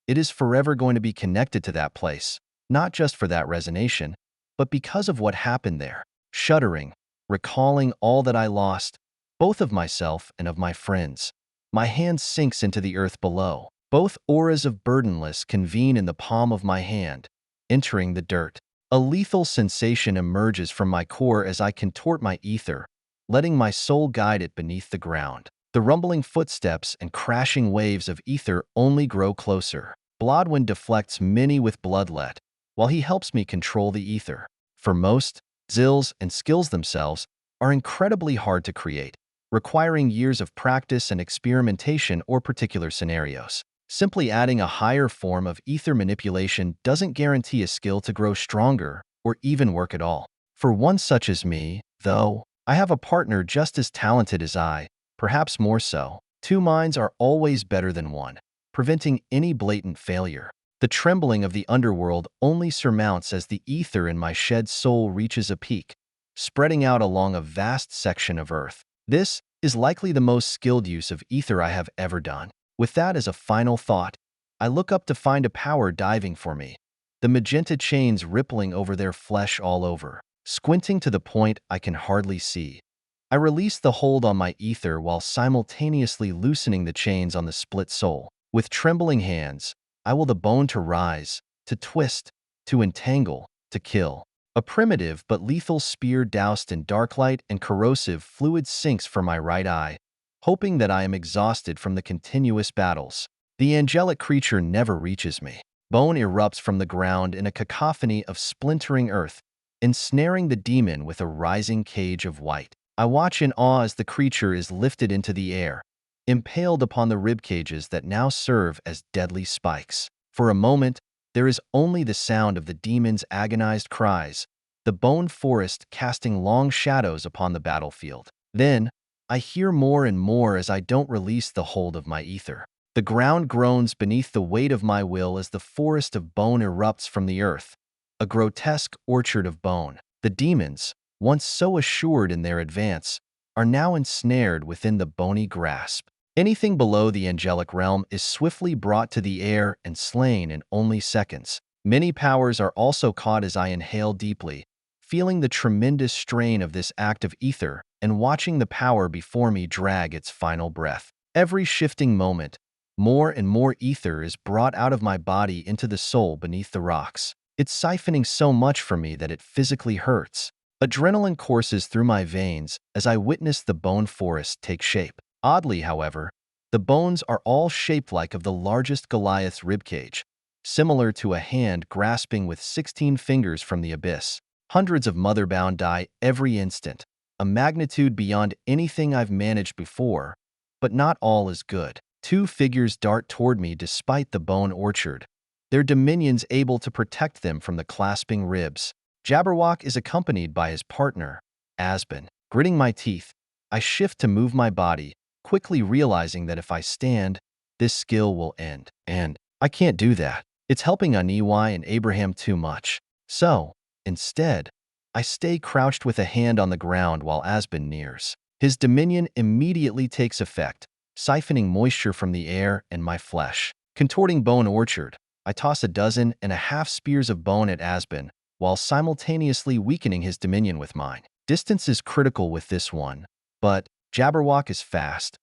it is forever going to be connected to that place, not just for that resonation, but because of what happened there. Shuddering, recalling all that I lost, both of myself and of my friends. My hand sinks into the earth below. Both auras of burdenless convene in the palm of my hand, entering the dirt. A lethal sensation emerges from my core as I contort my ether, letting my soul guide it beneath the ground. The rumbling footsteps and crashing waves of ether only grow closer. Blodwyn deflects many with bloodlet, while he helps me control the ether. For most, zills and skills themselves are incredibly hard to create, requiring years of practice and experimentation or particular scenarios. Simply adding a higher form of ether manipulation doesn't guarantee a skill to grow stronger or even work at all. For one such as me, though, I have a partner just as talented as I, perhaps more so. Two minds are always better than one, preventing any blatant failure. The trembling of the underworld only surmounts as the ether in my shed soul reaches a peak, spreading out along a vast section of earth. This is likely the most skilled use of ether I have ever done. With that as a final thought, I look up to find a power diving for me, the magenta chains rippling over their flesh all over. Squinting to the point I can hardly see, I release the hold on my ether while simultaneously loosening the chains on the split soul. With trembling hands, I will the bone to rise, to twist, to entangle, to kill. A primitive but lethal spear doused in dark light and corrosive fluid sinks for my right eye, hoping that I am exhausted from the continuous battles. The angelic creature never reaches me. Bone erupts from the ground in a cacophony of splintering earth, ensnaring the demon with a rising cage of white. I watch in awe as the creature is lifted into the air, impaled upon the rib cages that now serve as deadly spikes. For a moment, there is only the sound of the demon's agonized cries, the bone forest casting long shadows upon the battlefield. Then, I hear more and more as I don't release the hold of my ether. The ground groans beneath the weight of my will as the forest of bone erupts from the earth, a grotesque orchard of bone. The demons, once so assured in their advance, are now ensnared within the bony grasp. Anything below the angelic realm is swiftly brought to the air and slain in only seconds. Many powers are also caught as I inhale deeply, feeling the tremendous strain of this act of ether and watching the power before me drag its final breath. Every shifting moment, more and more ether is brought out of my body into the soul beneath the rocks. It's siphoning so much from me that it physically hurts. Adrenaline courses through my veins as I witness the bone forest take shape. Oddly, however, the bones are all shaped like of the largest Goliath's ribcage, similar to a hand grasping with 16 fingers from the abyss. Hundreds of motherbound die every instant, a magnitude beyond anything I've managed before, but not all is good. Two figures dart toward me despite the bone orchard, their dominions able to protect them from the clasping ribs. Jabberwock is accompanied by his partner, Asben. Gritting my teeth, I shift to move my body, quickly realizing that if I stand, this skill will end. And I can't do that. It's helping Aniwai and Abraham too much. So, instead, I stay crouched with a hand on the ground while Asben nears. His dominion immediately takes effect, siphoning moisture from the air and my flesh. Contorting bone orchard, I toss 12.5 spears of bone at Asben, while simultaneously weakening his dominion with mine. Distance is critical with this one, but Jabberwock is fast,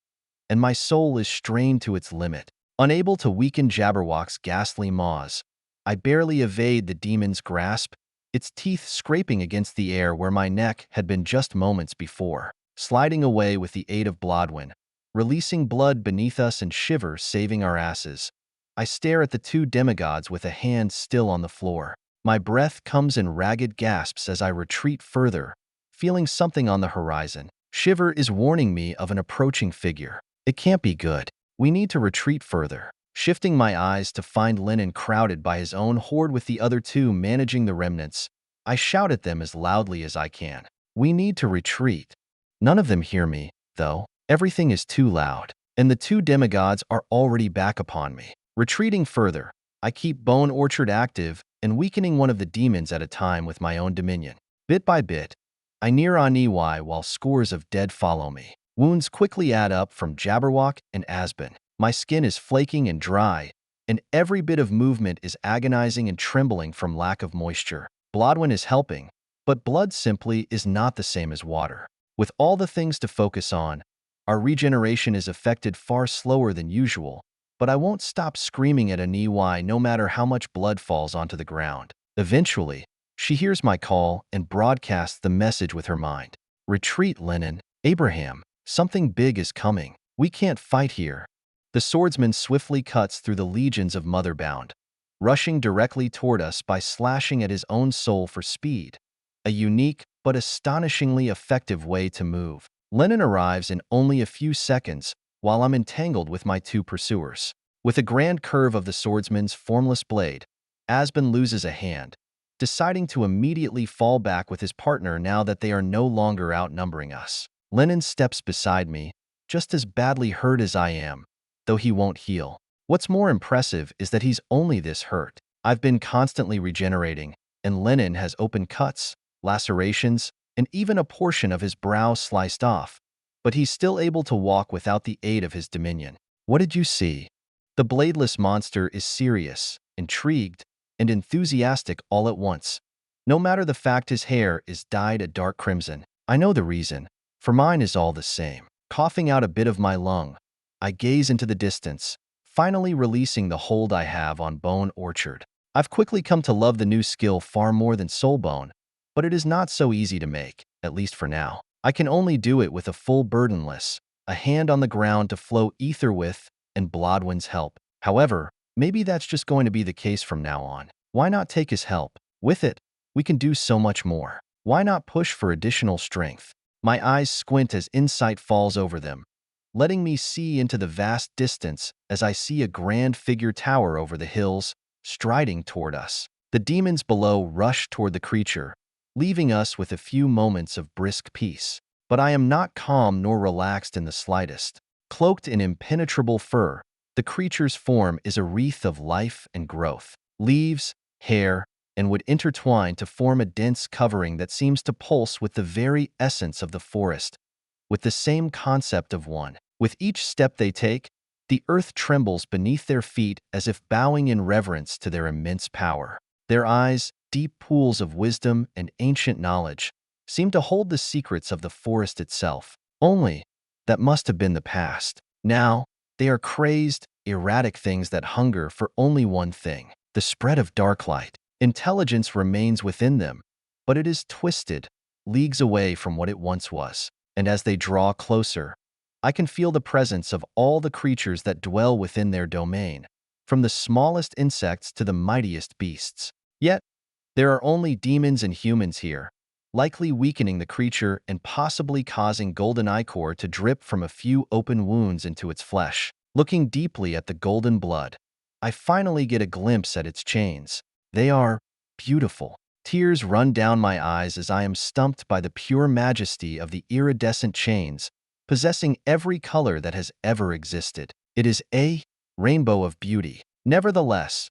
and my soul is strained to its limit. Unable to weaken Jabberwock's ghastly maws, I barely evade the demon's grasp, its teeth scraping against the air where my neck had been just moments before. Sliding away with the aid of Blodwyn, releasing blood beneath us and shiver, saving our asses. I stare at the two demigods with a hand still on the floor. My breath comes in ragged gasps as I retreat further, feeling something on the horizon. Shiver is warning me of an approaching figure. It can't be good. We need to retreat further. Shifting my eyes to find Lennon crowded by his own horde with the other two managing the remnants, I shout at them as loudly as I can. We need to retreat. None of them hear me, though. Everything is too loud, and the two demigods are already back upon me. Retreating further, I keep Bone Orchard active and weakening one of the demons at a time with my own dominion. Bit by bit, I near Aniwai while scores of dead follow me. Wounds quickly add up from Jabberwock and Asbin. My skin is flaking and dry, and every bit of movement is agonizing and trembling from lack of moisture. Blodwyn is helping, but blood simply is not the same as water. With all the things to focus on, our regeneration is affected far slower than usual, but I won't stop screaming at Aniwai no matter how much blood falls onto the ground. Eventually, she hears my call and broadcasts the message with her mind. Retreat, Lennon. Abraham, something big is coming. We can't fight here. The swordsman swiftly cuts through the legions of Motherbound, rushing directly toward us by slashing at his own soul for speed, a unique but astonishingly effective way to move. Lennon arrives in only a few seconds while I'm entangled with my two pursuers. With a grand curve of the swordsman's formless blade, Asbin loses a hand, deciding to immediately fall back with his partner now that they are no longer outnumbering us. Lennon steps beside me, just as badly hurt as I am, though he won't heal. What's more impressive is that he's only this hurt. I've been constantly regenerating, and Lennon has open cuts, lacerations, and even a portion of his brow sliced off, but he's still able to walk without the aid of his dominion. What did you see? The bladeless monster is serious, intrigued, and enthusiastic all at once. No matter the fact his hair is dyed a dark crimson. I know the reason, for mine is all the same. Coughing out a bit of my lung, I gaze into the distance, finally releasing the hold I have on Bone Orchard. I've quickly come to love the new skill far more than Soulbone, but it is not so easy to make, at least for now. I can only do it with a full burdenless, a hand on the ground to flow ether with, and Blodwyn's help. However, maybe that's just going to be the case from now on. Why not take his help? With it, we can do so much more. Why not push for additional strength? My eyes squint as insight falls over them, letting me see into the vast distance as I see a grand figure tower over the hills, striding toward us. The demons below rush toward the creature, leaving us with a few moments of brisk peace. But I am not calm nor relaxed in the slightest. Cloaked in impenetrable fur, the creature's form is a wreath of life and growth. Leaves, hair, and wood intertwine to form a dense covering that seems to pulse with the very essence of the forest, with the same concept of one. With each step they take, the earth trembles beneath their feet as if bowing in reverence to their immense power. Their eyes, deep pools of wisdom and ancient knowledge, seem to hold the secrets of the forest itself. Only, that must have been the past. Now, they are crazed, erratic things that hunger for only one thing: the spread of dark light. Intelligence remains within them, but it is twisted, leagues away from what it once was. And as they draw closer, I can feel the presence of all the creatures that dwell within their domain, from the smallest insects to the mightiest beasts. Yet, there are only demons and humans here, likely weakening the creature and possibly causing golden ichor to drip from a few open wounds into its flesh. Looking deeply at the golden blood, I finally get a glimpse at its chains. They are beautiful. Tears run down my eyes as I am stumped by the pure majesty of the iridescent chains, possessing every color that has ever existed. It is a rainbow of beauty. Nevertheless,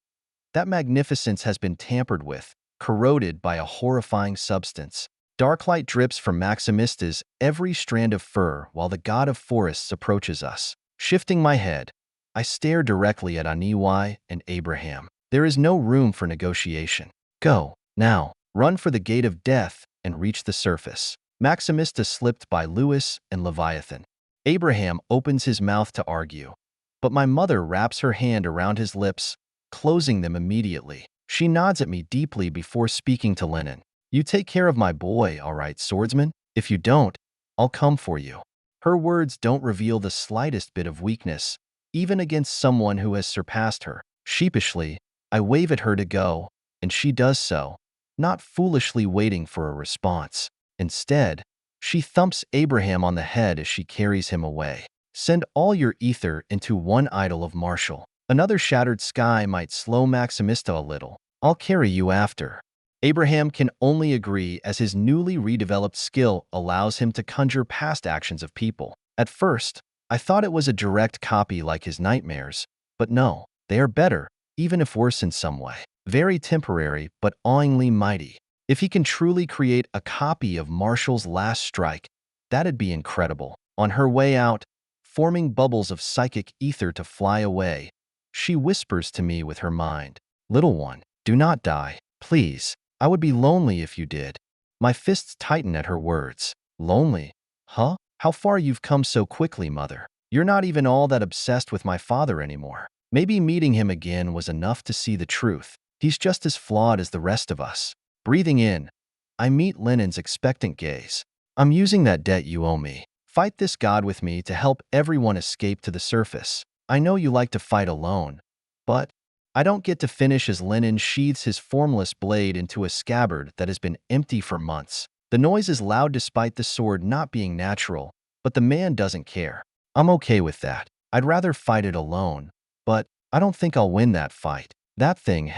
that magnificence has been tampered with, corroded by a horrifying substance. Dark light drips from Maximista's every strand of fur while the god of forests approaches us. Shifting my head, I stare directly at Aniwai and Abraham. There is no room for negotiation. Go, now, run for the gate of death and reach the surface. Maximista slipped by Lewis and Leviathan, Abraham opens his mouth to argue, but my mother wraps her hand around his lips, closing them immediately. She nods at me deeply before speaking to Lennon. You take care of my boy, all right, swordsman? If you don't, I'll come for you. Her words don't reveal the slightest bit of weakness, even against someone who has surpassed her. Sheepishly, I wave at her to go, and she does so, not foolishly waiting for a response. Instead, she thumps Abraham on the head as she carries him away. Send all your ether into one idol of Marshall. Another shattered sky might slow Maximista a little. I'll carry you after. Abraham can only agree as his newly redeveloped skill allows him to conjure past actions of people. At first, I thought it was a direct copy like his nightmares, but no, they are better, even if worse in some way. Very temporary, but awingly mighty. If he can truly create a copy of Marshall's last strike, that'd be incredible. On her way out, forming bubbles of psychic ether to fly away, she whispers to me with her mind, "Little one, do not die, please. I would be lonely if you did." My fists tighten at her words. Lonely? Huh? How far you've come so quickly, mother. You're not even all that obsessed with my father anymore. Maybe meeting him again was enough to see the truth. He's just as flawed as the rest of us. Breathing in, I meet Lennon's expectant gaze. I'm using that debt you owe me. Fight this god with me to help everyone escape to the surface. I know you like to fight alone, but I don't get to finish as Lennon sheathes his formless blade into a scabbard that has been empty for months. The noise is loud despite the sword not being natural, but the man doesn't care. I'm okay with that. I'd rather fight it alone, but I don't think I'll win that fight. That thing,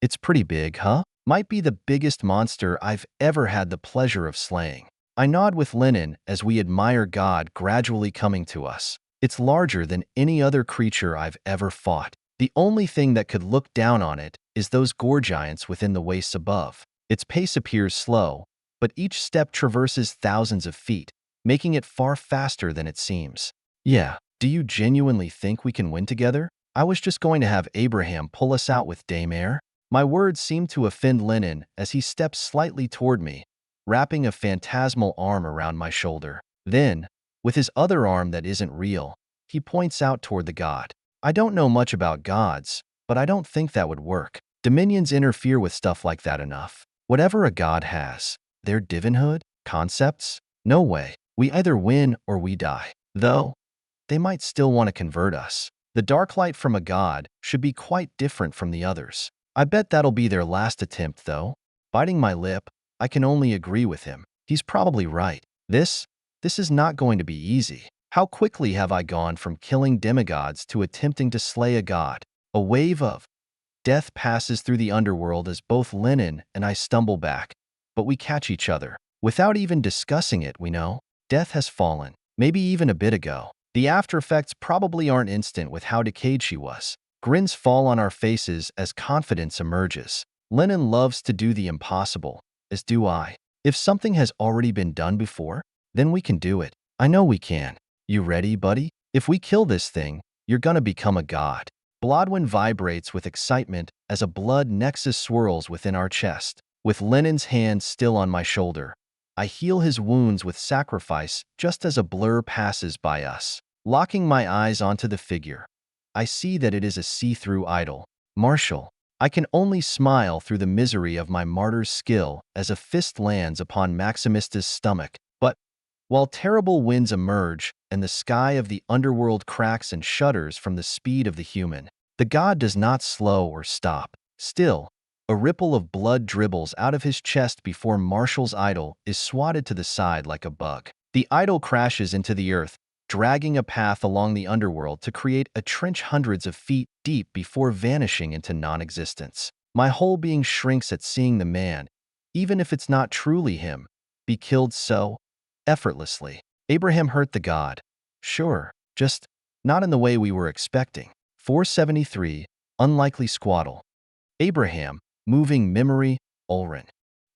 it's pretty big, huh? Might be the biggest monster I've ever had the pleasure of slaying. I nod with Lennon as we admire God gradually coming to us. It's larger than any other creature I've ever fought. The only thing that could look down on it is those gore giants within the wastes above. Its pace appears slow, but each step traverses thousands of feet, making it far faster than it seems. Yeah, do you genuinely think we can win together? I was just going to have Abraham pull us out with Daymare. My words seem to offend Lennon as he steps slightly toward me, wrapping a phantasmal arm around my shoulder. Then, with his other arm that isn't real, he points out toward the god. I don't know much about gods, but I don't think that would work. Dominions interfere with stuff like that enough. Whatever a god has, their divinhood, concepts? No way. We either win or we die. Though, they might still want to convert us. The dark light from a god should be quite different from the others. I bet that'll be their last attempt, though. Biting my lip, I can only agree with him. He's probably right. This is not going to be easy. How quickly have I gone from killing demigods to attempting to slay a god? A wave of death passes through the underworld as both Lennon and I stumble back, but we catch each other. Without even discussing it, we know. Death has fallen, maybe even a bit ago. The after effects probably aren't instant with how decayed she was. Grins fall on our faces as confidence emerges. Lennon loves to do the impossible, as do I. If something has already been done before, then we can do it. I know we can. You ready, buddy? If we kill this thing, you're gonna become a god. Blodwyn vibrates with excitement as a blood nexus swirls within our chest. With Lennon's hand still on my shoulder, I heal his wounds with sacrifice just as a blur passes by us. Locking my eyes onto the figure, I see that it is a see-through idol. Marshall. I can only smile through the misery of my martyr's skill as a fist lands upon Maximista's stomach. But while terrible winds emerge and the sky of the underworld cracks and shudders from the speed of the human, the god does not slow or stop. Still, a ripple of blood dribbles out of his chest before Marshall's idol is swatted to the side like a bug. The idol crashes into the earth, dragging a path along the underworld to create a trench hundreds of feet deep before vanishing into non-existence. My whole being shrinks at seeing the man, even if it's not truly him, be killed so effortlessly. Abraham hurt the god. Sure, just not in the way we were expecting. 473, unlikely squaddle. Abraham, moving memory, Ulrin.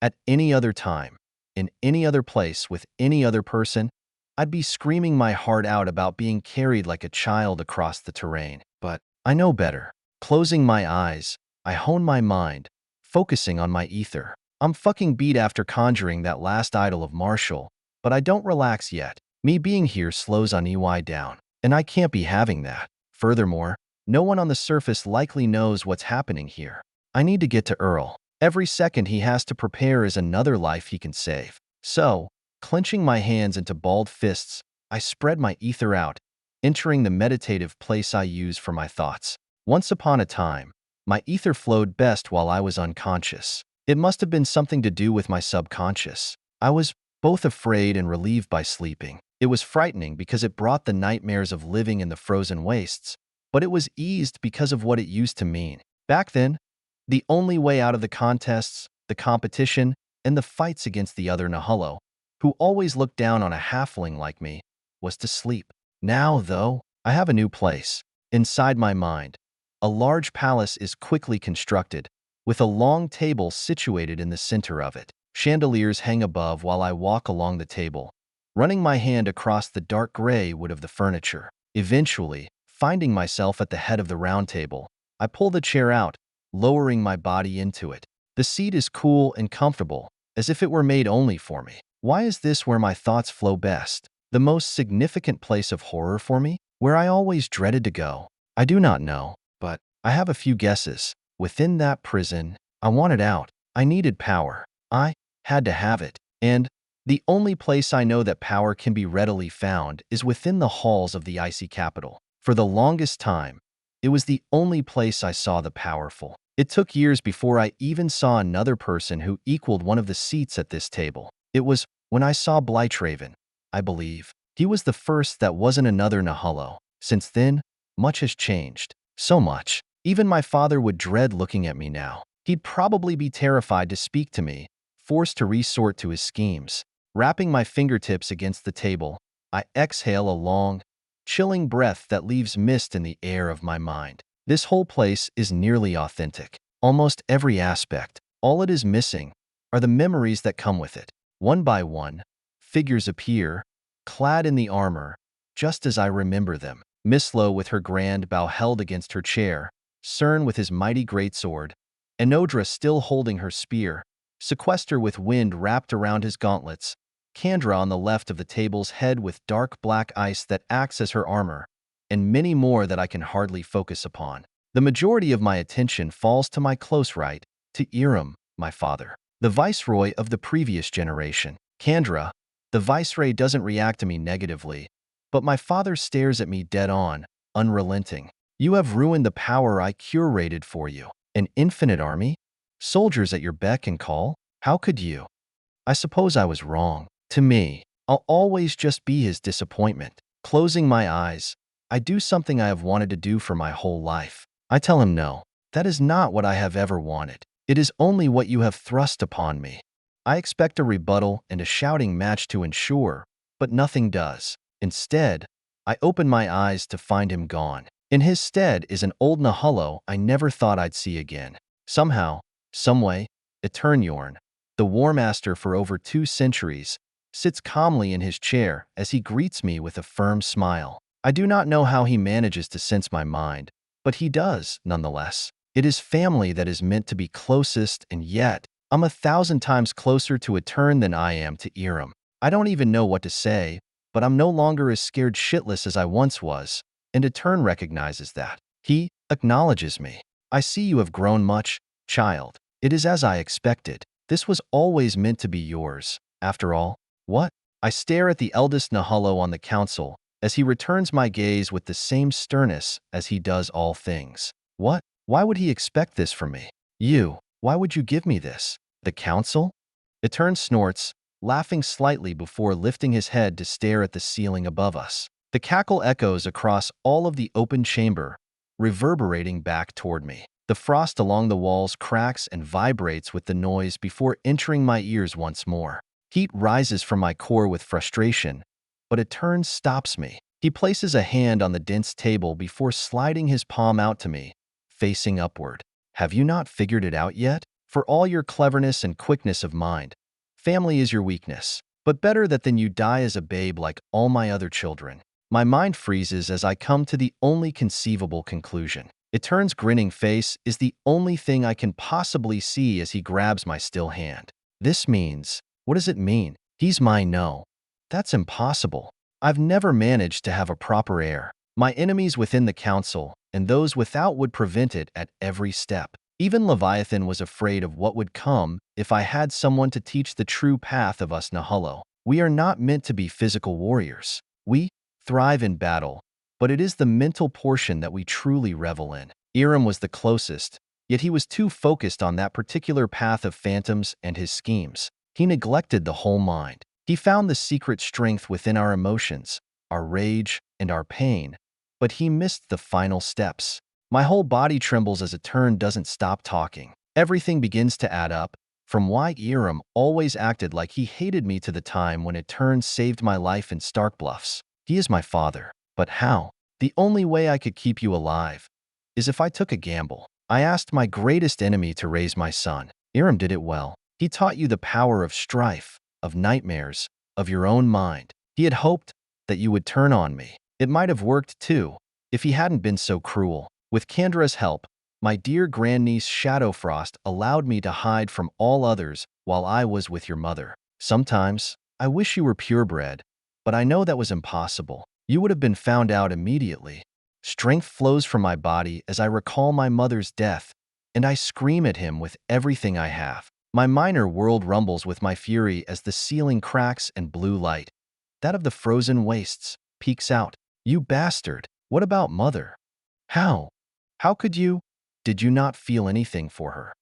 At any other time, in any other place with any other person, I'd be screaming my heart out about being carried like a child across the terrain. But I know better. Closing my eyes, I hone my mind, focusing on my ether. I'm fucking beat after conjuring that last idol of Marshall, but I don't relax yet. Me being here slows on EY down, and I can't be having that. Furthermore, no one on the surface likely knows what's happening here. I need to get to Earl. Every second he has to prepare is another life he can save. So, clenching my hands into balled fists, I spread my ether out, entering the meditative place I use for my thoughts. Once upon a time, my ether flowed best while I was unconscious. It must have been something to do with my subconscious. I was both afraid and relieved by sleeping. It was frightening because it brought the nightmares of living in the frozen wastes, but it was eased because of what it used to mean. Back then, the only way out of the contests, the competition, and the fights against the other Nahullo, who always looked down on a halfling like me, was to sleep. Now, though, I have a new place. Inside my mind, a large palace is quickly constructed, with a long table situated in the center of it. Chandeliers hang above while I walk along the table, running my hand across the dark gray wood of the furniture. Eventually, finding myself at the head of the round table, I pull the chair out, lowering my body into it. The seat is cool and comfortable, as if it were made only for me. Why is this where my thoughts flow best? The most significant place of horror for me? Where I always dreaded to go? I do not know, but I have a few guesses. Within that prison, I wanted out. I needed power. I had to have it. And the only place I know that power can be readily found is within the halls of the icy capital. For the longest time, it was the only place I saw the powerful. It took years before I even saw another person who equaled one of the seats at this table. It was when I saw Blightraven, I believe. He was the first that wasn't another Nahullo. Since then, much has changed. So much. Even my father would dread looking at me now. He'd probably be terrified to speak to me, forced to resort to his schemes. Wrapping my fingertips against the table, I exhale a long, chilling breath that leaves mist in the air of my mind. This whole place is nearly authentic. Almost every aspect. All it is missing are the memories that come with it. One by one, figures appear, clad in the armor, just as I remember them. Mislo with her grand bow held against her chair, Cern with his mighty greatsword, Enodra still holding her spear, Sequester with wind wrapped around his gauntlets, Kandra on the left of the table's head with dark black ice that acts as her armor, and many more that I can hardly focus upon. The majority of my attention falls to my close right, to Iram, my father, the viceroy of the previous generation. Kandra, the viceroy, doesn't react to me negatively, but my father stares at me dead on, unrelenting. You have ruined the power I curated for you. An infinite army? Soldiers at your beck and call? How could you? I suppose I was wrong. To me, I'll always just be his disappointment. Closing my eyes, I do something I have wanted to do for my whole life. I tell him no. That is not what I have ever wanted. It is only what you have thrust upon me. I expect a rebuttal and a shouting match to ensure, but nothing does. Instead, I open my eyes to find him gone. In his stead is an old Nahullo I never thought I'd see again. Somehow, someway, Eternyorn, the War Master for over 2 centuries, sits calmly in his chair as he greets me with a firm smile. I do not know how he manages to sense my mind, but he does, nonetheless. It is family that is meant to be closest, and yet, I'm 1,000 times closer to Etern than I am to Iram. I don't even know what to say, but I'm no longer as scared shitless as I once was, and Etern recognizes that. He acknowledges me. I see you have grown much, child. It is as I expected. This was always meant to be yours. After all, what? I stare at the eldest Nahullo on the council as he returns my gaze with the same sternness as he does all things. What? Why would he expect this from me? You, why would you give me this? The council? Etern snorts, laughing slightly before lifting his head to stare at the ceiling above us. The cackle echoes across all of the open chamber, reverberating back toward me. The frost along the walls cracks and vibrates with the noise before entering my ears once more. Heat rises from my core with frustration, but Etern stops me. He places a hand on the dense table before sliding his palm out to me, facing upward. Have you not figured it out yet? For all your cleverness and quickness of mind, family is your weakness. But better that than you die as a babe like all my other children. My mind freezes as I come to the only conceivable conclusion. Etern's grinning face is the only thing I can possibly see as he grabs my still hand. This means, what does it mean? He's mine, no. That's impossible. I've never managed to have a proper heir. My enemies within the council and those without would prevent it at every step. Even Leviathan was afraid of what would come if I had someone to teach the true path of us Nahullo. We are not meant to be physical warriors. We thrive in battle, but it is the mental portion that we truly revel in. Iram was the closest, yet he was too focused on that particular path of phantoms and his schemes. He neglected the whole mind. He found the secret strength within our emotions, our rage, and our pain, but he missed the final steps. My whole body trembles as a turn doesn't stop talking. Everything begins to add up, from why Iram always acted like he hated me to the time when it turned saved my life in Stark Bluffs. He is my father. But how? The only way I could keep you alive is if I took a gamble. I asked my greatest enemy to raise my son. Iram did it well. He taught you the power of strife, of nightmares, of your own mind. He had hoped that you would turn on me. It might have worked too, if he hadn't been so cruel. With Kandra's help, my dear grandniece Shadowfrost allowed me to hide from all others while I was with your mother. Sometimes, I wish you were purebred, but I know that was impossible. You would have been found out immediately. Strength flows from my body as I recall my mother's death, and I scream at him with everything I have. My minor world rumbles with my fury as the ceiling cracks and blue light, that of the frozen wastes, peeks out. You bastard! What about mother? How? How could you? Did you not feel anything for her?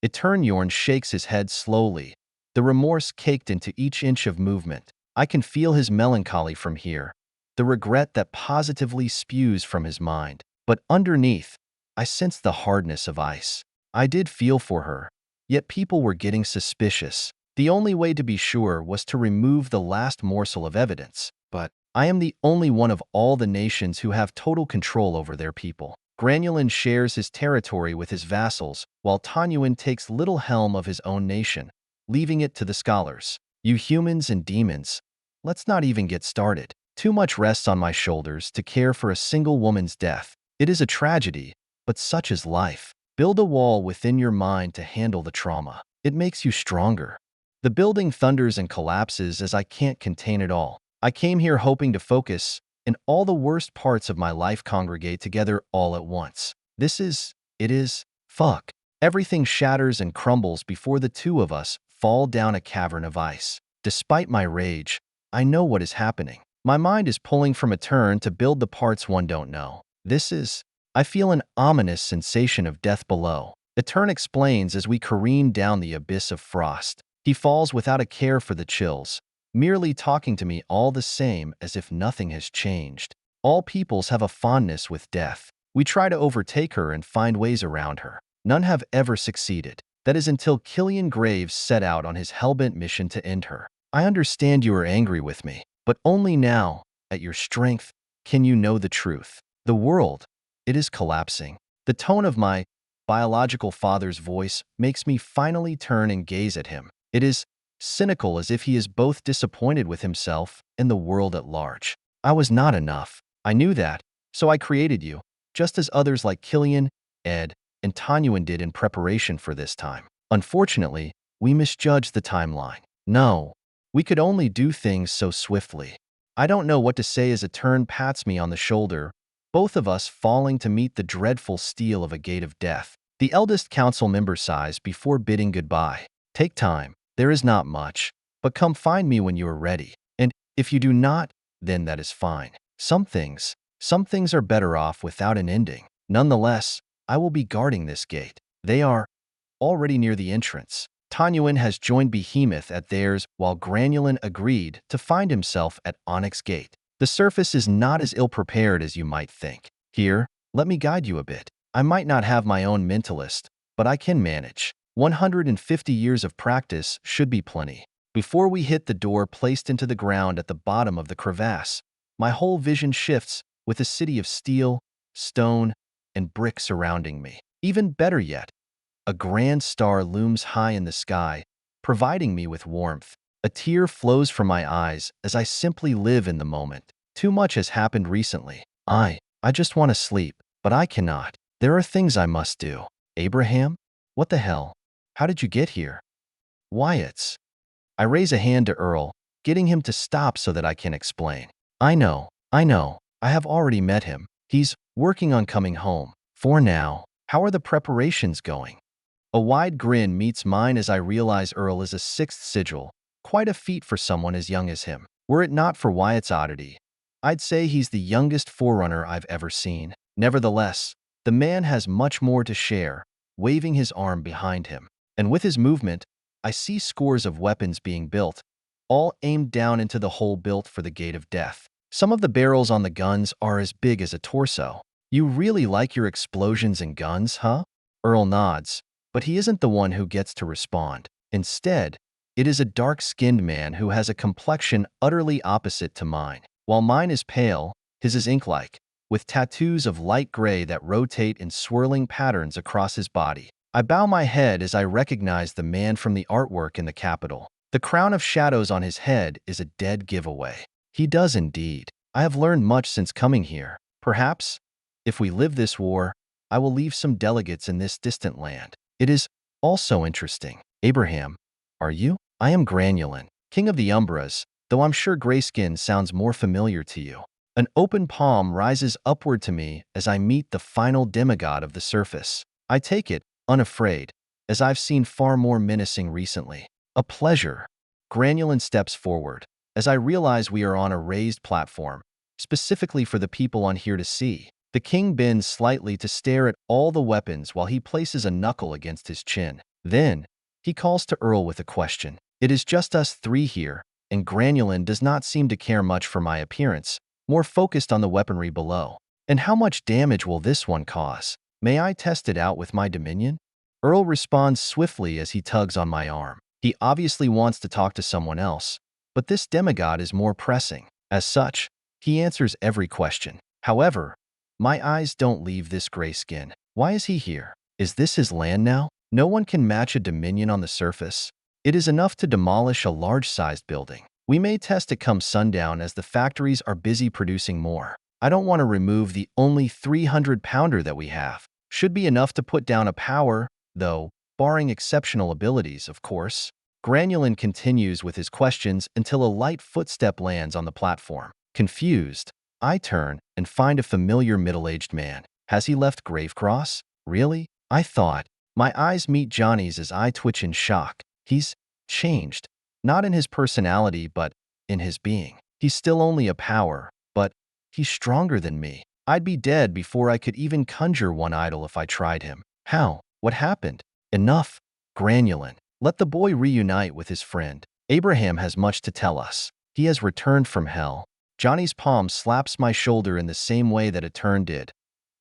Eternyorn shakes his head slowly, the remorse caked into each inch of movement. I can feel his melancholy from here, the regret that positively spews from his mind. But underneath, I sense the hardness of ice. I did feel for her, yet people were getting suspicious. The only way to be sure was to remove the last morsel of evidence. But I am the only one of all the nations who have total control over their people. Granulin shares his territory with his vassals, while Tanyuin takes little helm of his own nation, leaving it to the scholars. You humans and demons, let's not even get started. Too much rests on my shoulders to care for a single woman's death. It is a tragedy, but such is life. Build a wall within your mind to handle the trauma. It makes you stronger. The building thunders and collapses as I can't contain it all. I came here hoping to focus, and all the worst parts of my life congregate together all at once. Fuck. Everything shatters and crumbles before the two of us fall down a cavern of ice. Despite my rage, I know what is happening. My mind is pulling from a turn to build the parts one don't know. I feel an ominous sensation of death below. Etern explains as we careen down the abyss of frost. He falls without a care for the chills, merely talking to me all the same as if nothing has changed. All peoples have a fondness with death. We try to overtake her and find ways around her. None have ever succeeded. That is until Killian Graves set out on his hellbent mission to end her. I understand you are angry with me, but only now, at your strength, can you know the truth. The world, it is collapsing. The tone of my biological father's voice makes me finally turn and gaze at him. It is cynical, as if he is both disappointed with himself and the world at large. I was not enough. I knew that, so I created you, just as others like Killian, Ed, and Tanyuin did in preparation for this time. Unfortunately, we misjudged the timeline. No, we could only do things so swiftly. I don't know what to say as Etern pats me on the shoulder, both of us falling to meet the dreadful steel of a gate of death. The eldest council member sighs before bidding goodbye. Take time. There is not much, but come find me when you are ready. And if you do not, then that is fine. Some things are better off without an ending. Nonetheless, I will be guarding this gate. They are already near the entrance. Tanyuin has joined Behemoth at theirs, while Granulin agreed to find himself at Onyx Gate. The surface is not as ill-prepared as you might think. Here, let me guide you a bit. I might not have my own mentalist, but I can manage. 150 years of practice should be plenty. Before we hit the door placed into the ground at the bottom of the crevasse, my whole vision shifts with a city of steel, stone, and brick surrounding me. Even better yet, a grand star looms high in the sky, providing me with warmth. A tear flows from my eyes as I simply live in the moment. Too much has happened recently. I just want to sleep, but I cannot. There are things I must do. Abraham? What the hell? How did you get here? Wyatt's. I raise a hand to Earl, getting him to stop so that I can explain. I know, I know. I have already met him. He's working on coming home. For now, how are the preparations going? A wide grin meets mine as I realize Earl is a sixth sigil, quite a feat for someone as young as him. Were it not for Wyatt's oddity, I'd say he's the youngest forerunner I've ever seen. Nevertheless, the man has much more to share, waving his arm behind him. And with his movement, I see scores of weapons being built, all aimed down into the hole built for the Gate of Death. Some of the barrels on the guns are as big as a torso. You really like your explosions and guns, huh? Earl nods, but he isn't the one who gets to respond. Instead, it is a dark-skinned man who has a complexion utterly opposite to mine. While mine is pale, his is ink-like, with tattoos of light gray that rotate in swirling patterns across his body. I bow my head as I recognize the man from the artwork in the Capitol. The crown of shadows on his head is a dead giveaway. He does indeed. I have learned much since coming here. Perhaps, if we live this war, I will leave some delegates in this distant land. It is also interesting. Abraham, are you? I am Granulin, king of the Umbras, though I'm sure Grayskin sounds more familiar to you. An open palm rises upward to me as I meet the final demigod of the surface. I take it, unafraid, as I've seen far more menacing recently. A pleasure. Granulin steps forward, as I realize we are on a raised platform, specifically for the people on here to see. The king bends slightly to stare at all the weapons while he places a knuckle against his chin. Then, he calls to Earl with a question. It is just us three here, and Granulin does not seem to care much for my appearance, more focused on the weaponry below. And how much damage will this one cause? May I test it out with my dominion? Earl responds swiftly as he tugs on my arm. He obviously wants to talk to someone else, but this demigod is more pressing. As such, he answers every question. However, my eyes don't leave this gray skin. Why is he here? Is this his land now? No one can match a dominion on the surface. It is enough to demolish a large-sized building. We may test it come sundown as the factories are busy producing more. I don't want to remove the only 300-pounder that we have. Should be enough to put down a power, though, barring exceptional abilities, of course. Granulin continues with his questions until a light footstep lands on the platform. Confused, I turn and find a familiar middle-aged man. Has he left Gravecross? Really? I thought. My eyes meet Johnny's as I twitch in shock. He's changed. Not in his personality, but in his being. He's still only a power, but he's stronger than me. I'd be dead before I could even conjure one idol if I tried him. How? What happened? Enough. Granulin. Let the boy reunite with his friend. Abraham has much to tell us. He has returned from hell. Johnny's palm slaps my shoulder in the same way that a turn did.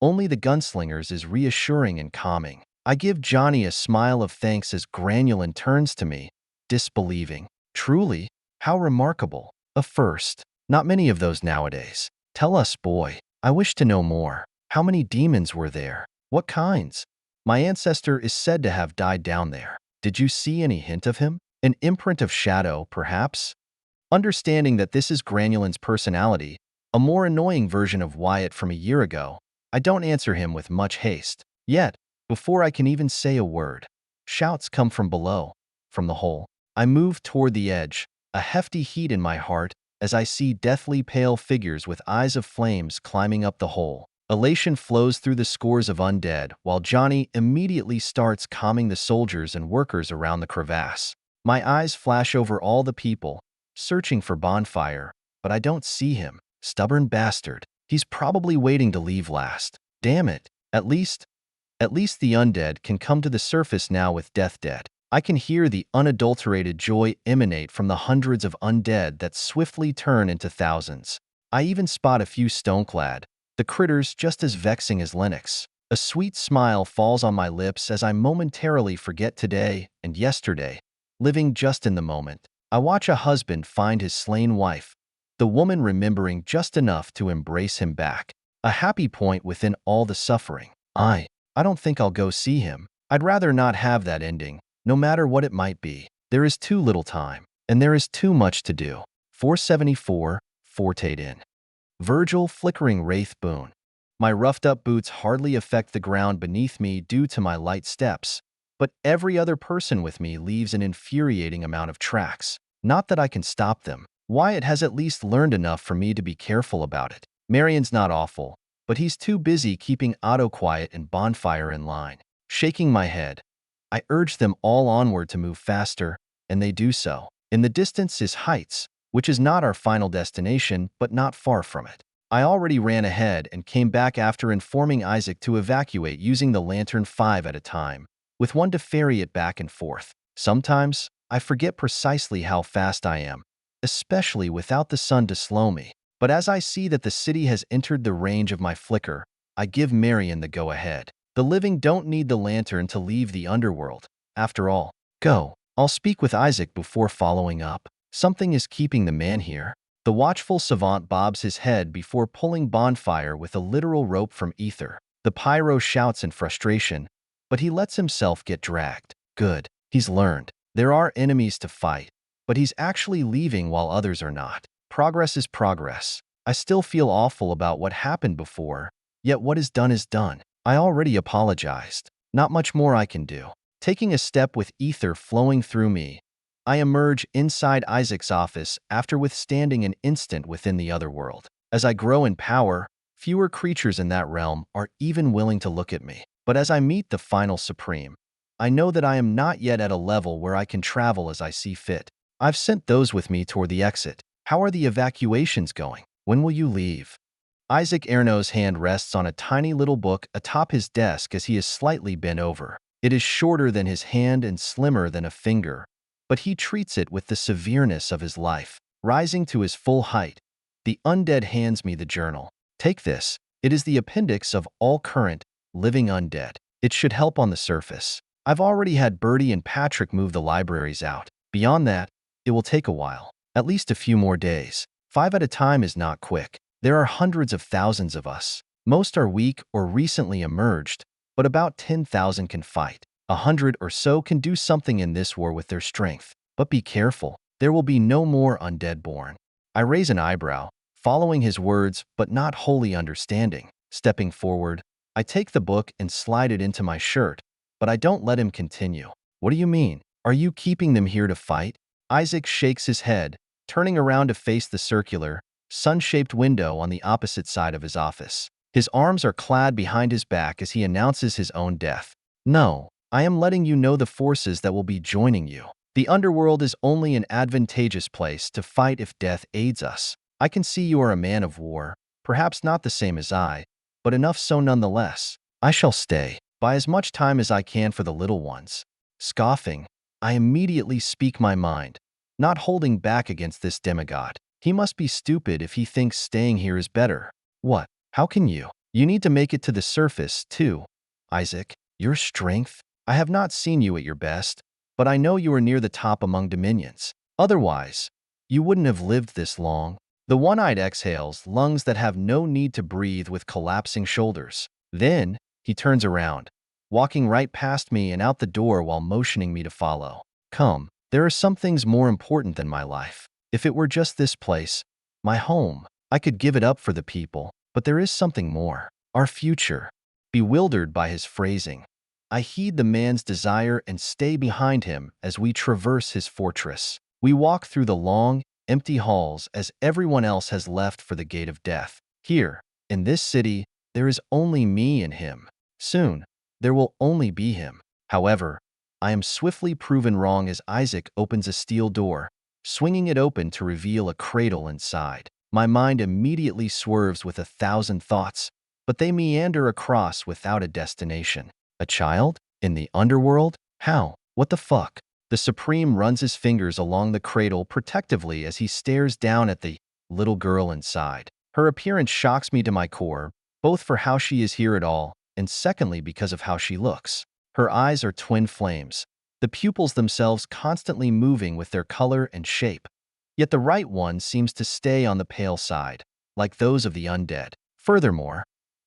Only the gunslinger's is reassuring and calming. I give Johnny a smile of thanks as Granulin turns to me, disbelieving. Truly, how remarkable. A first. Not many of those nowadays. Tell us, boy. I wish to know more. How many demons were there? What kinds? My ancestor is said to have died down there. Did you see any hint of him? An imprint of shadow, perhaps? Understanding that this is Granulin's personality, a more annoying version of Wyatt from a year ago, I don't answer him with much haste. Yet, before I can even say a word, shouts come from below, from the hole. I move toward the edge, a hefty heat in my heart as I see deathly pale figures with eyes of flames climbing up the hole. Elation flows through the scores of undead, while Johnny immediately starts calming the soldiers and workers around the crevasse. My eyes flash over all the people, searching for Bonfire, but I don't see him. Stubborn bastard. He's probably waiting to leave last. Damn it. At least the undead can come to the surface now with Death Dead. I can hear the unadulterated joy emanate from the hundreds of undead that swiftly turn into thousands. I even spot a few stoneclad, the critters just as vexing as Lennox. A sweet smile falls on my lips as I momentarily forget today and yesterday, living just in the moment. I watch a husband find his slain wife, the woman remembering just enough to embrace him back. A happy point within all the suffering. I don't think I'll go see him. I'd rather not have that ending, no matter what it might be. There is too little time, and there is too much to do. 474, Fortate in. Virgil Flickering Wraith Boon. My roughed-up boots hardly affect the ground beneath me due to my light steps, but every other person with me leaves an infuriating amount of tracks. Not that I can stop them. Wyatt has at least learned enough for me to be careful about it. Marion's not awful, but he's too busy keeping Otto quiet and Bonfire in line. Shaking my head, I urge them all onward to move faster, and they do so. In the distance is Heights, which is not our final destination, but not far from it. I already ran ahead and came back after informing Isaac to evacuate using the lantern 5 at a time, with one to ferry it back and forth. Sometimes, I forget precisely how fast I am, especially without the sun to slow me. But as I see that the city has entered the range of my flicker, I give Marion the go-ahead. The living don't need the lantern to leave the underworld. After all, go. I'll speak with Isaac before following up. Something is keeping the man here. The watchful savant bobs his head before pulling Bonfire with a literal rope from ether. The pyro shouts in frustration, but he lets himself get dragged. Good. He's learned. There are enemies to fight, but he's actually leaving while others are not. Progress is progress. I still feel awful about what happened before, yet what is done is done. I already apologized. Not much more I can do. Taking a step with ether flowing through me, I emerge inside Isaac's office after withstanding an instant within the other world. As I grow in power, fewer creatures in that realm are even willing to look at me. But as I meet the final supreme, I know that I am not yet at a level where I can travel as I see fit. I've sent those with me toward the exit. How are the evacuations going? When will you leave? Isaac Erno's hand rests on a tiny little book atop his desk as he is slightly bent over. It is shorter than his hand and slimmer than a finger, but he treats it with the severeness of his life. Rising to his full height, the undead hands me the journal. Take this. It is the appendix of all current, living undead. It should help on the surface. I've already had Bertie and Patrick move the libraries out. Beyond that, it will take a while. At least a few more days. 5 at a time is not quick. There are hundreds of thousands of us. Most are weak or recently emerged, but about 10,000 can fight. 100 or so can do something in this war with their strength. But be careful. There will be no more undead born. I raise an eyebrow, following his words but not wholly understanding. Stepping forward, I take the book and slide it into my shirt, but I don't let him continue. What do you mean? Are you keeping them here to fight? Isaac shakes his head, turning around to face the circular, sun-shaped window on the opposite side of his office. His arms are clad behind his back as he announces his own death. No, I am letting you know the forces that will be joining you. The underworld is only an advantageous place to fight if death aids us. I can see you are a man of war, perhaps not the same as I, but enough so nonetheless. I shall stay, buy as much time as I can for the little ones. Scoffing, I immediately speak my mind, not holding back against this demigod. He must be stupid if he thinks staying here is better. What? How can you? You need to make it to the surface, too. Isaac, your strength? I have not seen you at your best, but I know you are near the top among dominions. Otherwise, you wouldn't have lived this long. The one-eyed exhales, lungs that have no need to breathe with collapsing shoulders. Then, he turns around, walking right past me and out the door while motioning me to follow. Come, there are some things more important than my life. If it were just this place, my home, I could give it up for the people, but there is something more. Our future. Bewildered by his phrasing, I heed the man's desire and stay behind him as we traverse his fortress. We walk through the long, empty halls as everyone else has left for the gate of death. Here, in this city, there is only me and him. Soon, there will only be him. However, I am swiftly proven wrong as Isaac opens a steel door, swinging it open to reveal a cradle inside. My mind immediately swerves with 1,000 thoughts, but they meander across without a destination. A child? In the underworld? How? What the fuck? The Supreme runs his fingers along the cradle protectively as he stares down at the little girl inside. Her appearance shocks me to my core, both for how she is here at all, and secondly because of how she looks. Her eyes are twin flames, the pupils themselves constantly moving with their color and shape. Yet the right one seems to stay on the pale side, like those of the undead. Furthermore,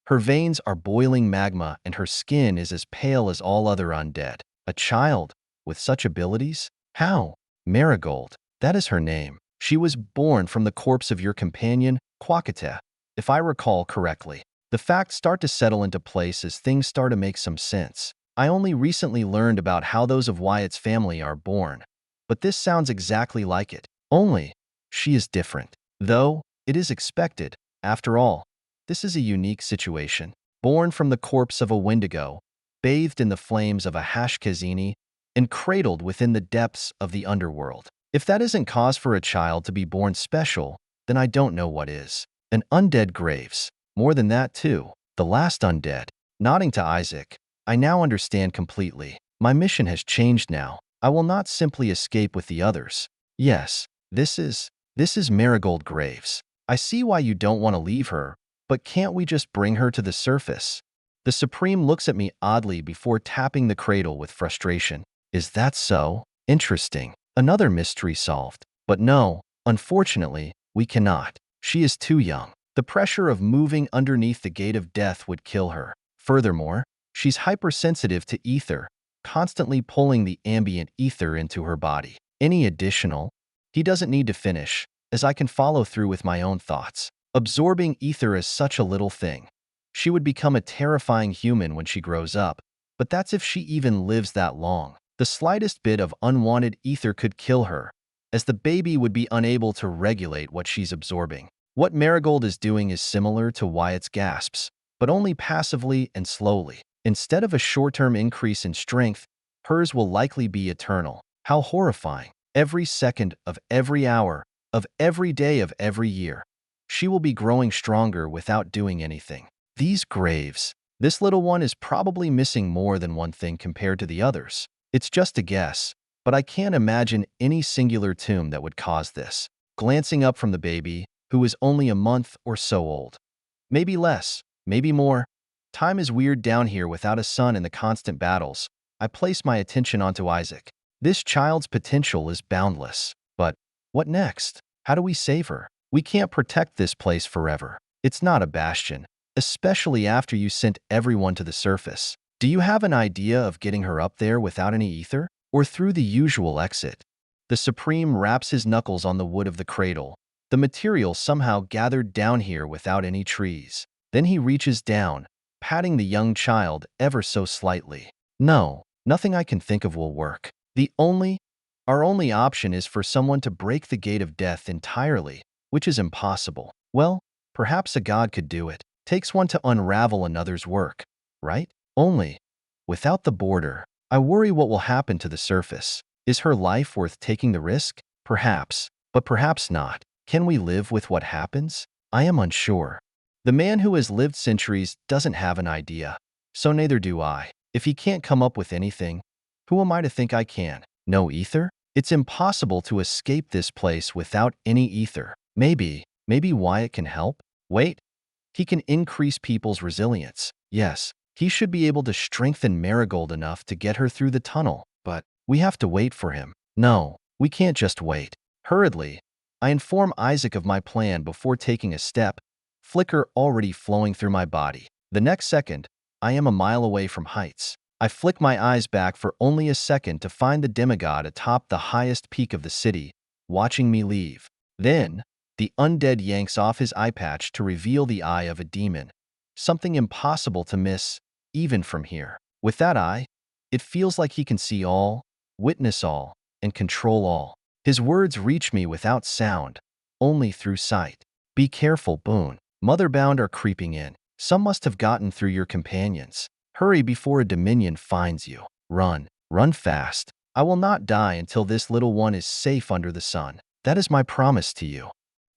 her veins are boiling magma and her skin is as pale as all other undead. A child with such abilities? How? Marigold. That is her name. She was born from the corpse of your companion, Quakete, if I recall correctly. The facts start to settle into place as things start to make some sense. I only recently learned about how those of Wyatt's family are born, but this sounds exactly like it. Only, she is different. Though, it is expected. After all, this is a unique situation. Born from the corpse of a Wendigo, bathed in the flames of a Hashkazini, and cradled within the depths of the underworld. If that isn't cause for a child to be born special, then I don't know what is. An undead graves. More than that, too. The last undead. Nodding to Isaac, I now understand completely. My mission has changed now. I will not simply escape with the others. Yes, this is Marigold Graves. I see why you don't want to leave her, but can't we just bring her to the surface? The Supreme looks at me oddly before tapping the cradle with frustration. Is that so? Interesting. Another mystery solved. But no, unfortunately, we cannot. She is too young. The pressure of moving underneath the gate of death would kill her. Furthermore, she's hypersensitive to ether, constantly pulling the ambient ether into her body. Any additional? He doesn't need to finish, as I can follow through with my own thoughts. Absorbing ether is such a little thing. She would become a terrifying human when she grows up, but that's if she even lives that long. The slightest bit of unwanted ether could kill her, as the baby would be unable to regulate what she's absorbing. What Marigold is doing is similar to Wyatt's gasps, but only passively and slowly. Instead of a short-term increase in strength, hers will likely be eternal. How horrifying. Every second of every hour, of every day of every year, she will be growing stronger without doing anything. These graves. This little one is probably missing more than one thing compared to the others. It's just a guess, but I can't imagine any singular tomb that would cause this. Glancing up from the baby, who is only a month or so old. Maybe less, maybe more. Time is weird down here without a son and the constant battles. I place my attention onto Isaac. This child's potential is boundless. But what next? How do we save her? We can't protect this place forever. It's not a bastion, especially after you sent everyone to the surface. Do you have an idea of getting her up there without any ether? Or through the usual exit? The Supreme wraps his knuckles on the wood of the cradle. The material somehow gathered down here without any trees. Then he reaches down, patting the young child ever so slightly. No, nothing I can think of will work. Our only option is for someone to break the gate of death entirely, which is impossible. Well, perhaps a god could do it. Takes one to unravel another's work, right? Only, without the border, I worry what will happen to the surface. Is her life worth taking the risk? Perhaps, but perhaps not. Can we live with what happens? I am unsure. The man who has lived centuries doesn't have an idea, so neither do I. If he can't come up with anything, who am I to think I can? No ether? It's impossible to escape this place without any ether. Maybe Wyatt can help? Wait, he can increase people's resilience. Yes, he should be able to strengthen Marigold enough to get her through the tunnel. But we have to wait for him. No, we can't just wait. Hurriedly, I inform Isaac of my plan before taking a step, flicker already flowing through my body. The next second, I am a mile away from heights. I flick my eyes back for only a second to find the demigod atop the highest peak of the city, watching me leave. Then, the undead yanks off his eye patch to reveal the eye of a demon, something impossible to miss, even from here. With that eye, it feels like he can see all, witness all, and control all. His words reach me without sound, only through sight. Be careful, Boone. Motherbound are creeping in. Some must have gotten through your companions. Hurry before a dominion finds you. Run fast. I will not die until this little one is safe under the sun. That is my promise to you.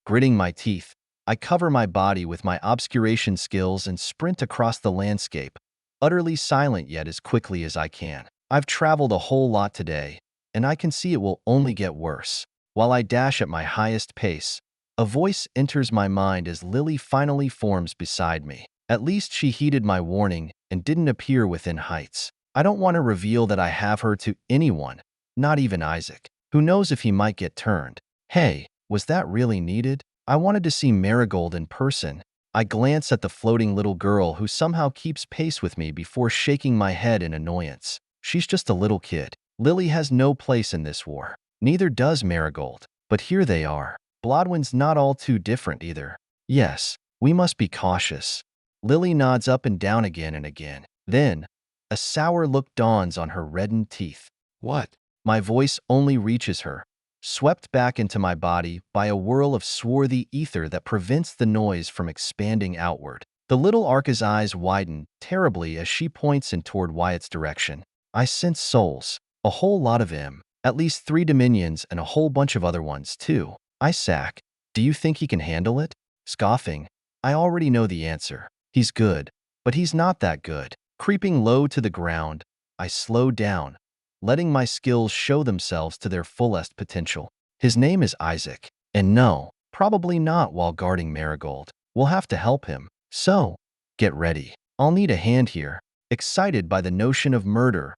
Gritting my teeth, I cover my body with my obscuration skills and sprint across the landscape, utterly silent yet as quickly as I can. I've traveled a whole lot today, and I can see it will only get worse. While I dash at my highest pace, a voice enters my mind as Lily finally forms beside me. At least she heeded my warning and didn't appear within heights. I don't want to reveal that I have her to anyone, not even Isaac. Who knows if he might get turned. Hey, was that really needed? I wanted to see Marigold in person. I glance at the floating little girl who somehow keeps pace with me before shaking my head in annoyance. She's just a little kid. Lily has no place in this war. Neither does Marigold. But here they are. Blodwin's not all too different either. Yes, we must be cautious. Lily nods up and down again and again. Then, a sour look dawns on her reddened teeth. What? My voice only reaches her, swept back into my body by a whirl of swarthy ether that prevents the noise from expanding outward. The little Arca's eyes widen terribly as she points in toward Wyatt's direction. I sense souls. A whole lot of them. At least 3 dominions and a whole bunch of other ones, too. I sack. Do you think he can handle it? Scoffing. I already know the answer. He's good. But he's not that good. Creeping low to the ground, I slow down, letting my skills show themselves to their fullest potential. His name is Isaac. And no, probably not while guarding Marigold. We'll have to help him. So, get ready. I'll need a hand here. Excited by the notion of murder,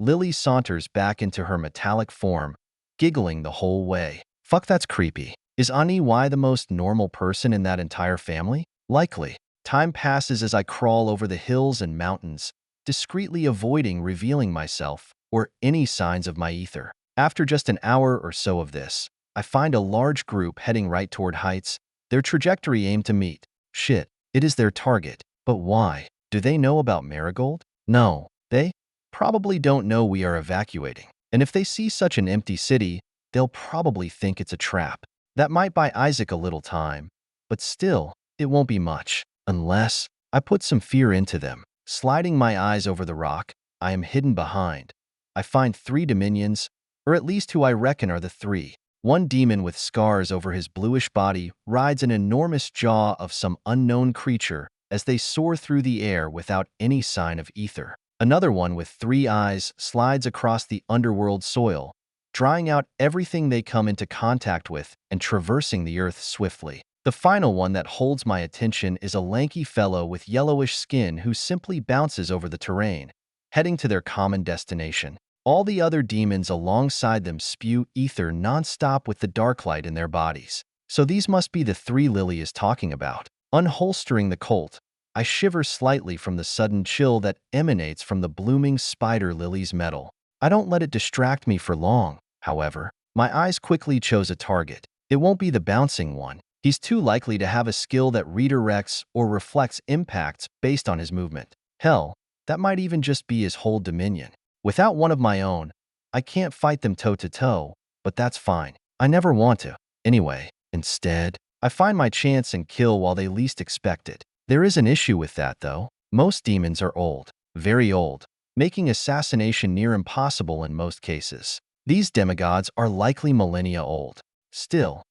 Lily saunters back into her metallic form, giggling the whole way. Fuck, that's creepy. Is Ani Y the most normal person in that entire family? Likely. Time passes as I crawl over the hills and mountains, discreetly avoiding revealing myself or any signs of my ether. After just an hour or so of this, I find a large group heading right toward heights, their trajectory aimed to meet. Shit, it is their target. But why? Do they know about Marigold? No, they probably don't know we are evacuating. And if they see such an empty city, they'll probably think it's a trap. That might buy Isaac a little time, but still, it won't be much. Unless I put some fear into them. Sliding my eyes over the rock, I am hidden behind. I find 3 dominions, or at least who I reckon are the 3. One demon with scars over his bluish body rides an enormous jaw of some unknown creature as they soar through the air without any sign of ether. Another one with 3 eyes slides across the underworld soil, drying out everything they come into contact with and traversing the earth swiftly. The final one that holds my attention is a lanky fellow with yellowish skin who simply bounces over the terrain, heading to their common destination. All the other demons alongside them spew ether non-stop with the dark light in their bodies. So these must be the 3 Lily is talking about. Unholstering the Colt, I shiver slightly from the sudden chill that emanates from the blooming spider lily's metal. I don't let it distract me for long, however. My eyes quickly chose a target. It won't be the bouncing one. He's too likely to have a skill that redirects or reflects impacts based on his movement. Hell, that might even just be his whole dominion. Without one of my own, I can't fight them toe-to-toe, but that's fine. I never want to. Anyway, instead, I find my chance and kill while they least expect it. There is an issue with that, though. Most demons are old, very old, making assassination near impossible in most cases. These demigods are likely millennia old. Still,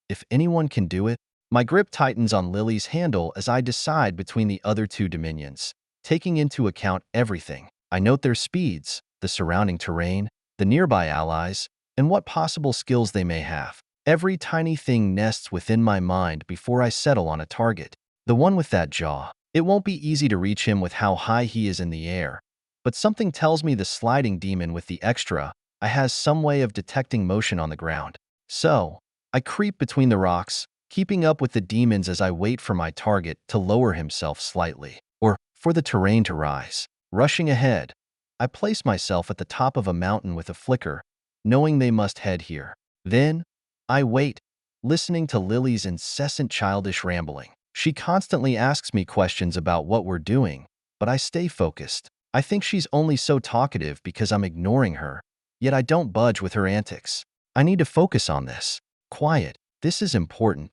if anyone can do it, my grip tightens on Lily's handle as I decide between the other 2 dominions. Taking into account everything, I note their speeds, the surrounding terrain, the nearby allies, and what possible skills they may have. Every tiny thing nests within my mind before I settle on a target. The one with that jaw. It won't be easy to reach him with how high he is in the air, but something tells me the sliding demon with the extra eye has some way of detecting motion on the ground. So, I creep between the rocks, keeping up with the demons as I wait for my target to lower himself slightly, or for the terrain to rise. Rushing ahead, I place myself at the top of a mountain with a flicker, knowing they must head here. Then, I wait, listening to Lily's incessant childish rambling. She constantly asks me questions about what we're doing, but I stay focused. I think she's only so talkative because I'm ignoring her, yet I don't budge with her antics. I need to focus on this. Quiet. This is important.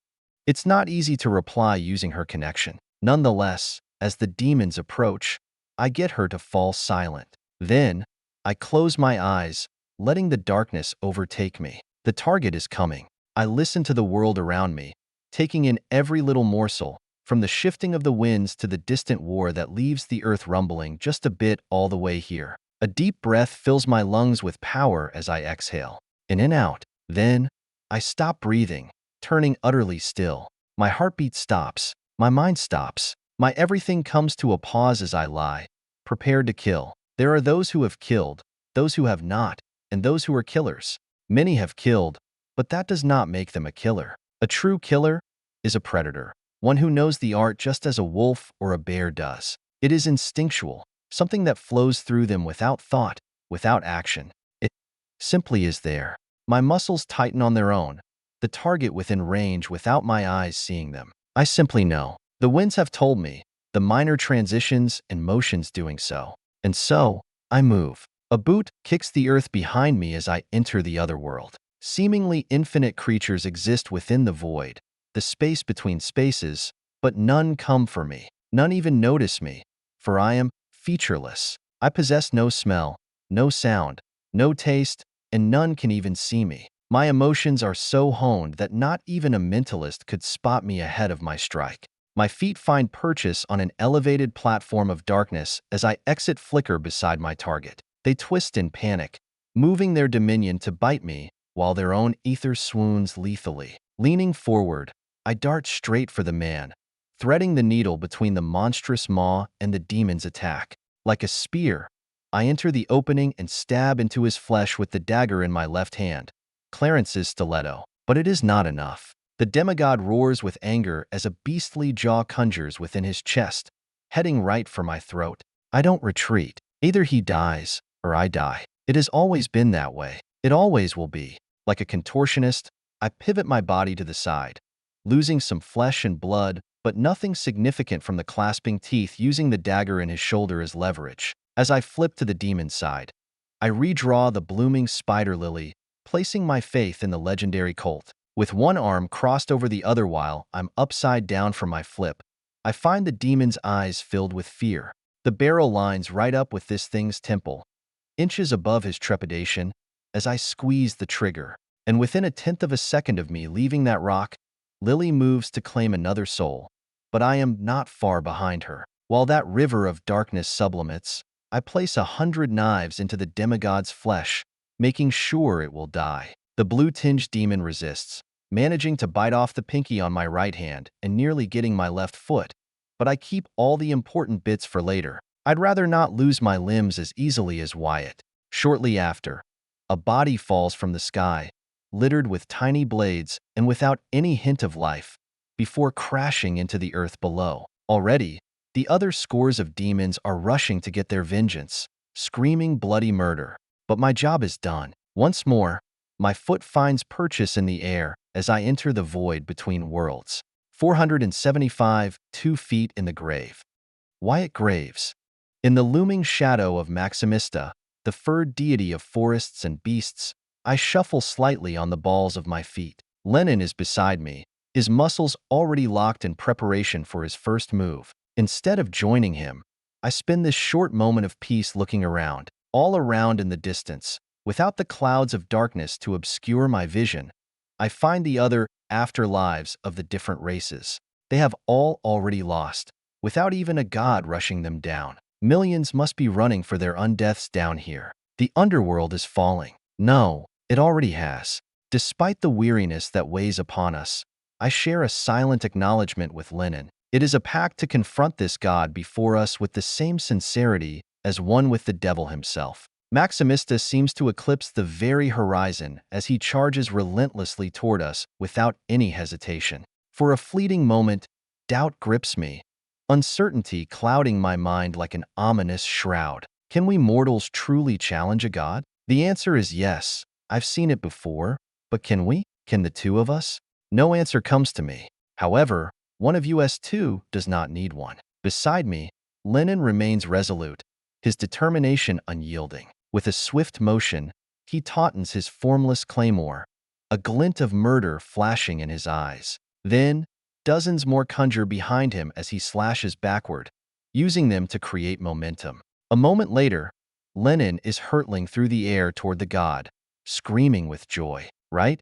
It's not easy to reply using her connection. Nonetheless, as the demons approach, I get her to fall silent. Then, I close my eyes, letting the darkness overtake me. The target is coming. I listen to the world around me, taking in every little morsel, from the shifting of the winds to the distant war that leaves the earth rumbling just a bit all the way here. A deep breath fills my lungs with power as I exhale. In and out. Then, I stop breathing, turning utterly still. My heartbeat stops. My mind stops. My everything comes to a pause as I lie, prepared to kill. There are those who have killed, those who have not, and those who are killers. Many have killed, but that does not make them a killer. A true killer is a predator, one who knows the art just as a wolf or a bear does. It is instinctual, something that flows through them without thought, without action. It simply is there. My muscles tighten on their own, the target within range without my eyes seeing them. I simply know. The winds have told me, the minor transitions and motions doing so. And so, I move. A boot kicks the earth behind me as I enter the other world. Seemingly infinite creatures exist within the void, the space between spaces, but none come for me. None even notice me, for I am featureless. I possess no smell, no sound, no taste, and none can even see me. My emotions are so honed that not even a mentalist could spot me ahead of my strike. My feet find purchase on an elevated platform of darkness as I exit flicker beside my target. They twist in panic, moving their dominion to bite me while their own ether swoons lethally. Leaning forward, I dart straight for the man, threading the needle between the monstrous maw and the demon's attack. Like a spear, I enter the opening and stab into his flesh with the dagger in my left hand, Clarence's stiletto. But it is not enough. The demigod roars with anger as a beastly jaw conjures within his chest, heading right for my throat. I don't retreat. Either he dies, or I die. It has always been that way. It always will be. Like a contortionist, I pivot my body to the side, losing some flesh and blood, but nothing significant from the clasping teeth, using the dagger in his shoulder as leverage. As I flip to the demon's side, I redraw the blooming spider lily, placing my faith in the legendary Colt. With one arm crossed over the other while I'm upside down from my flip, I find the demon's eyes filled with fear. The barrel lines right up with this thing's temple, inches above his trepidation, as I squeeze the trigger. And within a tenth of a second of me leaving that rock, Lily moves to claim another soul. But I am not far behind her. While that river of darkness sublimates, I place 100 knives into the demigod's flesh, making sure it will die. The blue-tinged demon resists, managing to bite off the pinky on my right hand and nearly getting my left foot, but I keep all the important bits for later. I'd rather not lose my limbs as easily as Wyatt. Shortly after, a body falls from the sky, littered with tiny blades and without any hint of life, before crashing into the earth below. Already, the other scores of demons are rushing to get their vengeance, screaming bloody murder. But my job is done. Once more, my foot finds purchase in the air as I enter the void between worlds. 475, 2 feet in the grave. Wyatt Graves. In the looming shadow of Maximista, the furred deity of forests and beasts, I shuffle slightly on the balls of my feet. Lennon is beside me, his muscles already locked in preparation for his first move. Instead of joining him, I spend this short moment of peace looking around, all around in the distance. Without the clouds of darkness to obscure my vision, I find the other afterlives of the different races. They have all already lost, without even a god rushing them down. Millions must be running for their undeaths down here. The underworld is falling. No, it already has. Despite the weariness that weighs upon us, I share a silent acknowledgement with Lennon. It is a pact to confront this god before us with the same sincerity as one with the devil himself. Maximista seems to eclipse the very horizon as he charges relentlessly toward us without any hesitation. For a fleeting moment, doubt grips me, uncertainty clouding my mind like an ominous shroud. Can we mortals truly challenge a god? The answer is yes. I've seen it before, but can we? Can the two of us? No answer comes to me. However, one of us two does not need one. Beside me, Lennon remains resolute, his determination unyielding. With a swift motion, he tautens his formless claymore, a glint of murder flashing in his eyes. Then, dozens more conjure behind him as he slashes backward, using them to create momentum. A moment later, Lennon is hurtling through the air toward the god, screaming with joy. Right?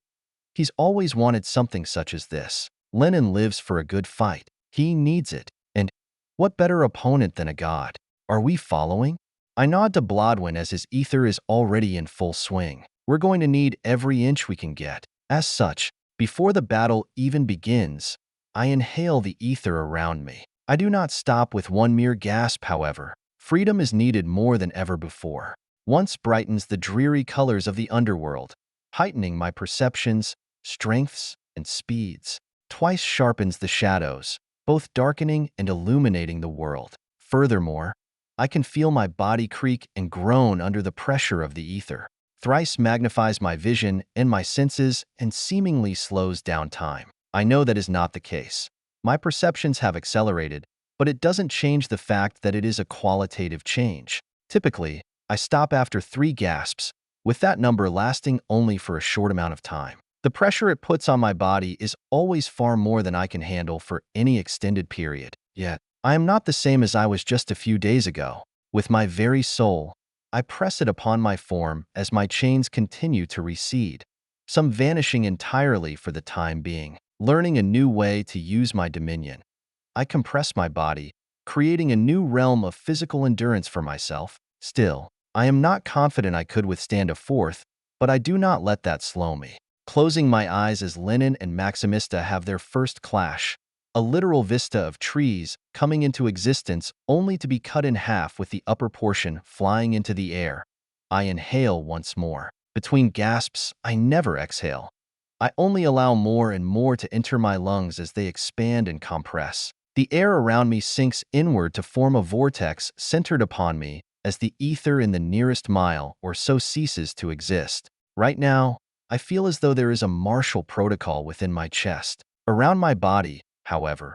He's always wanted something such as this. Lennon lives for a good fight. He needs it. And what better opponent than a god? Are we following? I nod to Blodwin as his ether is already in full swing. We're going to need every inch we can get. As such, before the battle even begins, I inhale the ether around me. I do not stop with one mere gasp, however. Freedom is needed more than ever before. Once brightens the dreary colors of the underworld, heightening my perceptions, strengths, and speeds. Twice sharpens the shadows, both darkening and illuminating the world. Furthermore, I can feel my body creak and groan under the pressure of the ether. Thrice magnifies my vision and my senses and seemingly slows down time. I know that is not the case. My perceptions have accelerated, but it doesn't change the fact that it is a qualitative change. Typically, I stop after 3 gasps, with that number lasting only for a short amount of time. The pressure it puts on my body is always far more than I can handle for any extended period. Yet, I am not the same as I was just a few days ago. With my very soul, I press it upon my form as my chains continue to recede, some vanishing entirely for the time being. Learning a new way to use my dominion, I compress my body, creating a new realm of physical endurance for myself. Still, I am not confident I could withstand a fourth, but I do not let that slow me. Closing my eyes as Lennon and Maximista have their first clash, a literal vista of trees coming into existence only to be cut in half with the upper portion flying into the air. I inhale once more. Between gasps, I never exhale. I only allow more and more to enter my lungs as they expand and compress. The air around me sinks inward to form a vortex centered upon me as the ether in the nearest mile or so ceases to exist. Right now, I feel as though there is a martial protocol within my chest. Around my body, however,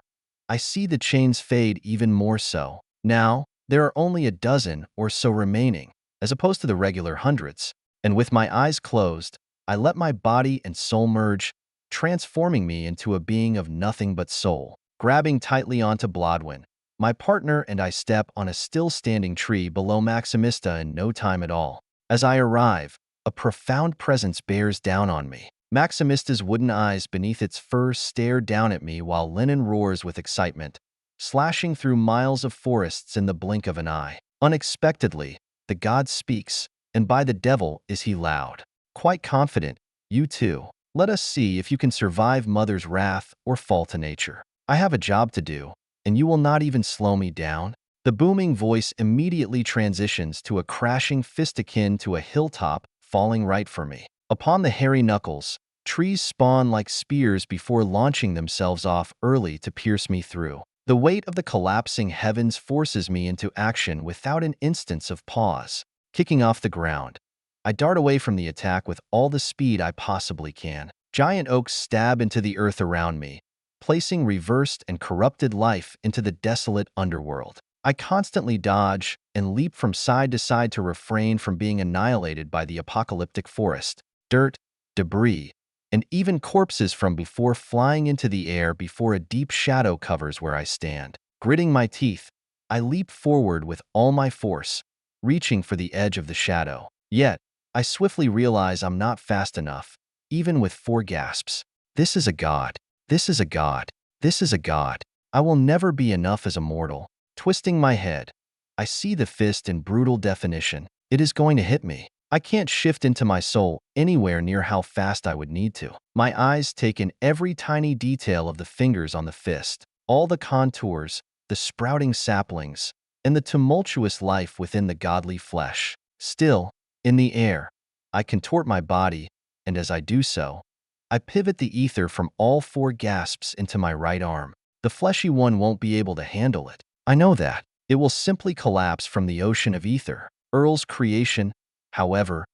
I see the chains fade even more so. Now, there are only a dozen or so remaining, as opposed to the regular hundreds, and with my eyes closed, I let my body and soul merge, transforming me into a being of nothing but soul. Grabbing tightly onto Blodwyn, my partner and I step on a still-standing tree below Maximista in no time at all. As I arrive, a profound presence bears down on me. Maximista's wooden eyes beneath its fur stare down at me while Lennon roars with excitement, slashing through miles of forests in the blink of an eye. Unexpectedly, the god speaks, and by the devil is he loud. Quite confident, you too. Let us see if you can survive Mother's wrath or fall to nature. I have a job to do, and you will not even slow me down. The booming voice immediately transitions to a crashing fist akin to a hilltop falling right for me. Upon the hairy knuckles, trees spawn like spears before launching themselves off early to pierce me through. The weight of the collapsing heavens forces me into action without an instance of pause. Kicking off the ground, I dart away from the attack with all the speed I possibly can. Giant oaks stab into the earth around me, placing reversed and corrupted life into the desolate underworld. I constantly dodge and leap from side to side to refrain from being annihilated by the apocalyptic forest, dirt, debris, and even corpses from before flying into the air before a deep shadow covers where I stand. Gritting my teeth, I leap forward with all my force, reaching for the edge of the shadow. Yet, I swiftly realize I'm not fast enough, even with 4 gasps. This is a god. This is a god. This is a god. I will never be enough as a mortal. Twisting my head, I see the fist in brutal definition. It is going to hit me. I can't shift into my soul anywhere near how fast I would need to. My eyes take in every tiny detail of the fingers on the fist, all the contours, the sprouting saplings, and the tumultuous life within the godly flesh. Still, in the air, I contort my body, and as I do so, I pivot the ether from all 4 gasps into my right arm. The fleshy one won't be able to handle it. I know that. It will simply collapse from the ocean of ether. Earl's creation, however,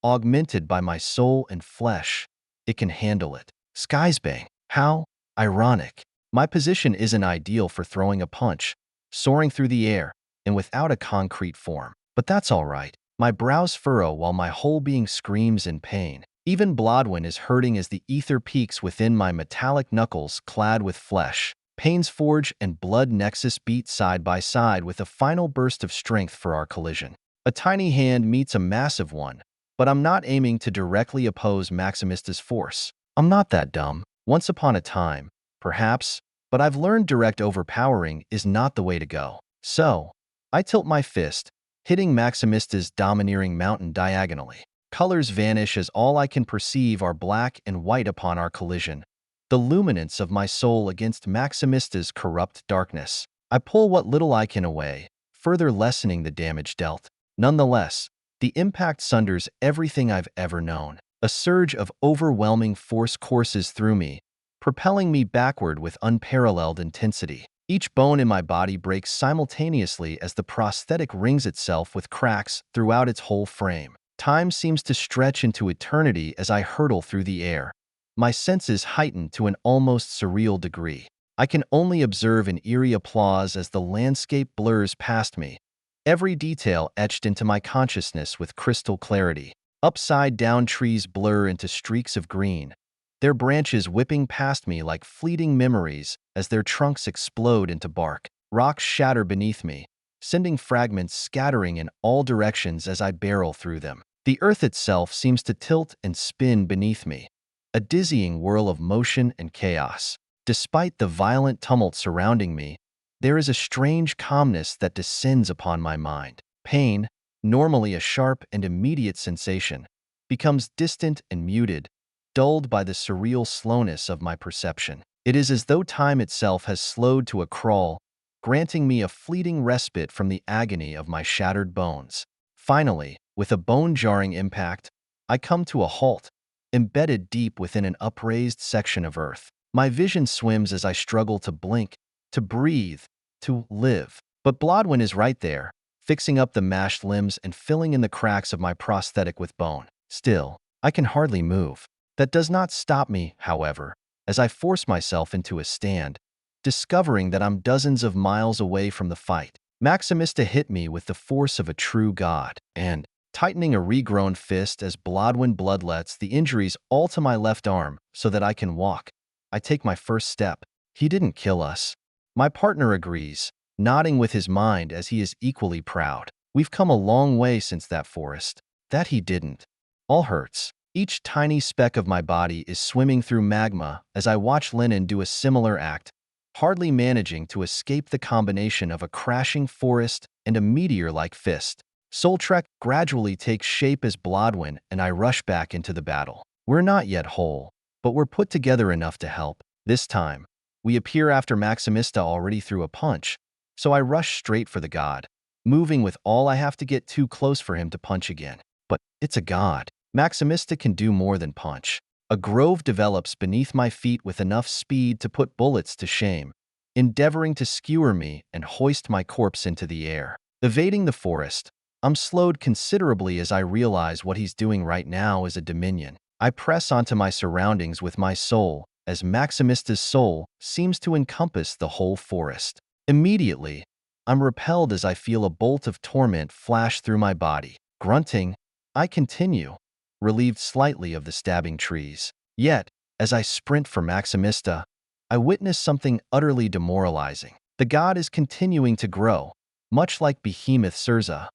augmented by my soul and flesh, it can handle it. Skies bang. How ironic. My position isn't ideal for throwing a punch, soaring through the air, and without a concrete form. But that's all right. My brows furrow while my whole being screams in pain. Even Blodwyn is hurting as the ether peaks within my metallic knuckles clad with flesh. Pain's Forge and Blood Nexus beat side by side with a final burst of strength for our collision. A tiny hand meets a massive one, but I'm not aiming to directly oppose Maximista's force. I'm not that dumb. Once upon a time, perhaps, but I've learned direct overpowering is not the way to go. So, I tilt my fist, hitting Maximista's domineering mountain diagonally. Colors vanish as all I can perceive are black and white upon our collision, the luminance of my soul against Maximista's corrupt darkness. I pull what little I can away, further lessening the damage dealt. Nonetheless, the impact sunders everything I've ever known. A surge of overwhelming force courses through me, propelling me backward with unparalleled intensity. Each bone in my body breaks simultaneously as the prosthetic rings itself with cracks throughout its whole frame. Time seems to stretch into eternity as I hurtle through the air, my senses heightened to an almost surreal degree. I can only observe an eerie applause as the landscape blurs past me, every detail etched into my consciousness with crystal clarity. Upside-down trees blur into streaks of green, their branches whipping past me like fleeting memories as their trunks explode into bark. Rocks shatter beneath me, sending fragments scattering in all directions as I barrel through them. The earth itself seems to tilt and spin beneath me, a dizzying whirl of motion and chaos. Despite the violent tumult surrounding me, there is a strange calmness that descends upon my mind. Pain, normally a sharp and immediate sensation, becomes distant and muted, dulled by the surreal slowness of my perception. It is as though time itself has slowed to a crawl, granting me a fleeting respite from the agony of my shattered bones. Finally, with a bone-jarring impact, I come to a halt, embedded deep within an upraised section of earth. My vision swims as I struggle to blink, to breathe, to live. But Blodwyn is right there, fixing up the mashed limbs and filling in the cracks of my prosthetic with bone. Still, I can hardly move. That does not stop me, however, as I force myself into a stand, discovering that I'm dozens of miles away from the fight. Maximista hit me with the force of a true god, and, tightening a regrown fist as Blodwyn bloodlets the injuries all to my left arm so that I can walk, I take my first step. He didn't kill us. My partner agrees, nodding with his mind as he is equally proud. We've come a long way since that forest. That he didn't. All hurts. Each tiny speck of my body is swimming through magma as I watch Lennon do a similar act, hardly managing to escape the combination of a crashing forest and a meteor-like fist. Soltrek gradually takes shape as Blodwyn and I rush back into the battle. We're not yet whole, but we're put together enough to help. This time, we appear after Maximista already threw a punch, so I rush straight for the god, moving with all I have to get too close for him to punch again. But it's a god. Maximista can do more than punch. A grove develops beneath my feet with enough speed to put bullets to shame, endeavoring to skewer me and hoist my corpse into the air. Evading the forest, I'm slowed considerably as I realize what he's doing right now is a dominion. I press onto my surroundings with my soul, as Maximista's soul seems to encompass the whole forest. Immediately, I'm repelled as I feel a bolt of torment flash through my body. Grunting, I continue, relieved slightly of the stabbing trees. Yet, as I sprint for Maximista, I witness something utterly demoralizing. The god is continuing to grow, much like Behemoth Sirza.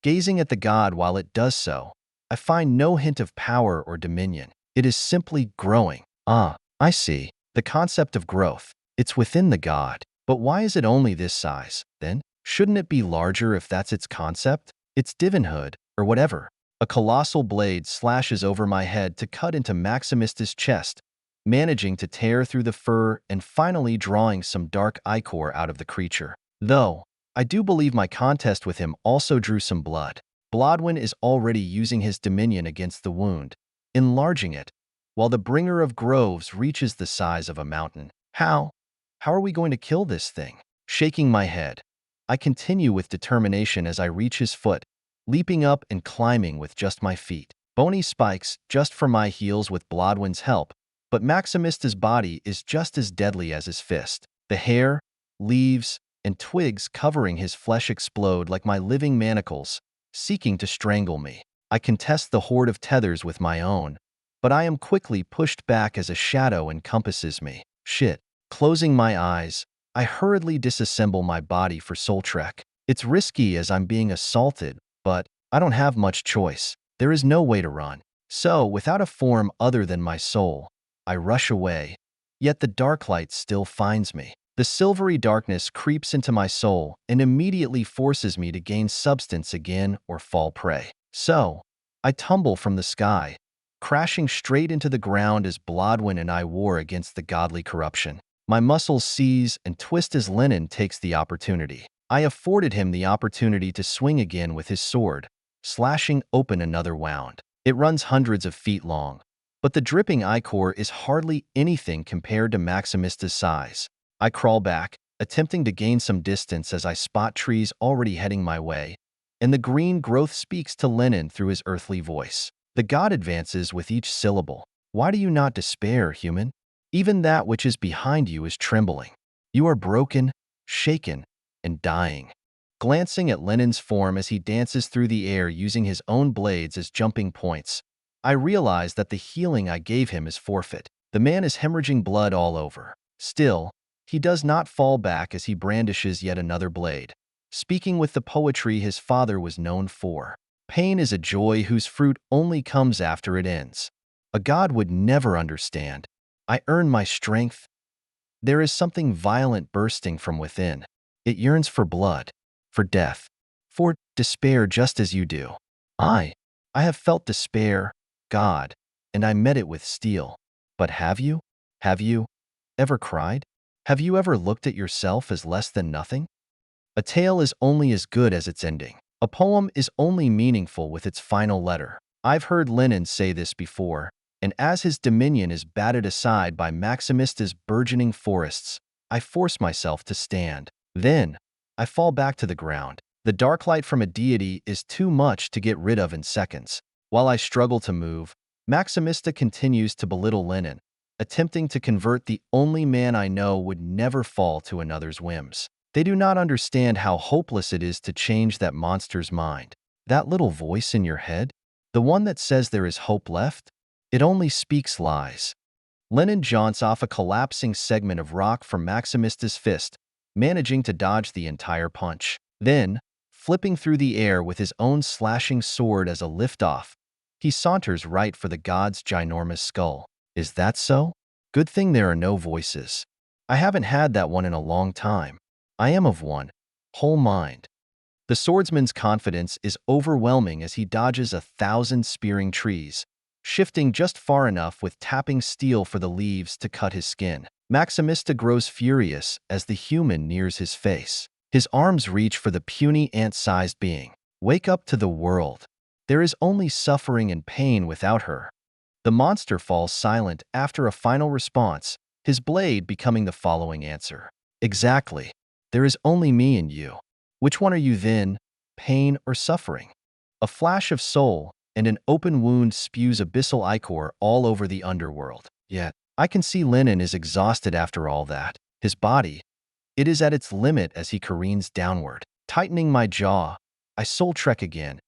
Gazing at the god while it does so, I find no hint of power or dominion. It is simply growing. I see. The concept of growth. It's within the god. But why is it only this size, then? Shouldn't it be larger if that's its concept? Its divinhood, or whatever. A colossal blade slashes over my head to cut into Maximista's chest, managing to tear through the fur and finally drawing some dark ichor out of the creature. Though, I do believe my contest with him also drew some blood. Blodwyn is already using his dominion against the wound, enlarging it, while the bringer of groves reaches the size of a mountain. How are we going to kill this thing? Shaking my head, I continue with determination as I reach his foot, leaping up and climbing with just my feet. Bony spikes just for my heels with Blodwyn's help, but Maximista's body is just as deadly as his fist. The hair, leaves, and twigs covering his flesh explode like my living manacles, seeking to strangle me. I contest the horde of tethers with my own, but I am quickly pushed back as a shadow encompasses me. Shit. Closing my eyes, I hurriedly disassemble my body for Soltrek. It's risky as I'm being assaulted, but I don't have much choice. There is no way to run. So, without a form other than my soul, I rush away. Yet the dark light still finds me. The silvery darkness creeps into my soul and immediately forces me to gain substance again or fall prey. So, I tumble from the sky, crashing straight into the ground as Blodwyn and I war against the godly corruption. My muscles seize and twist as Lennon takes the opportunity. I afforded him the opportunity to swing again with his sword, slashing open another wound. It runs hundreds of feet long, but the dripping ichor is hardly anything compared to Maximista's size. I crawl back, attempting to gain some distance as I spot trees already heading my way, and the green growth speaks to Lennon through his earthly voice. The god advances with each syllable. Why do you not despair, human? Even that which is behind you is trembling. You are broken, shaken, and dying. glancing at Lenin's form as he dances through the air using his own blades as jumping points. I realize that the healing I gave him is forfeit. The man is hemorrhaging blood all over. Still, he does not fall back as he brandishes yet another blade. Speaking with the poetry his father was known for. Pain is a joy whose fruit only comes after it ends. A god would never understand. I earn my strength. There is something violent bursting from within. It yearns for blood, for death, for despair just as you do. I have felt despair, God, and I met it with steel. But have you? Have you ever cried? Have you ever looked at yourself as less than nothing? A tale is only as good as its ending. A poem is only meaningful with its final letter. I've heard Lenin say this before, and as his dominion is batted aside by Maximista's burgeoning forests, I force myself to stand. Then, I fall back to the ground. The dark light from a deity is too much to get rid of in seconds. While I struggle to move, Maximista continues to belittle Lenin, attempting to convert the only man I know would never fall to another's whims. They do not understand how hopeless it is to change that monster's mind. That little voice in your head, the one that says there is hope left, it only speaks lies. Lenin jaunts off a collapsing segment of rock from Maximista's fist, managing to dodge the entire punch. Then, flipping through the air with his own slashing sword as a lift-off, he saunters right for the god's ginormous skull. Is that so? Good thing there are no voices. I haven't had that one in a long time. I am of one, whole mind. The swordsman's confidence is overwhelming as he dodges 1,000 spearing trees, shifting just far enough with tapping steel for the leaves to cut his skin. Maximista grows furious as the human nears his face. His arms reach for the puny ant-sized being. Wake up to the world. There is only suffering and pain without her. The monster falls silent after a final response, his blade becoming the following answer. Exactly. There is only me and you. Which one are you then, pain or suffering? A flash of soul and an open wound spews abyssal ichor all over the underworld. Yet, I can see Lenin is exhausted after all that. His body, it is at its limit as he careens downward. Tightening my jaw, I soul trek again,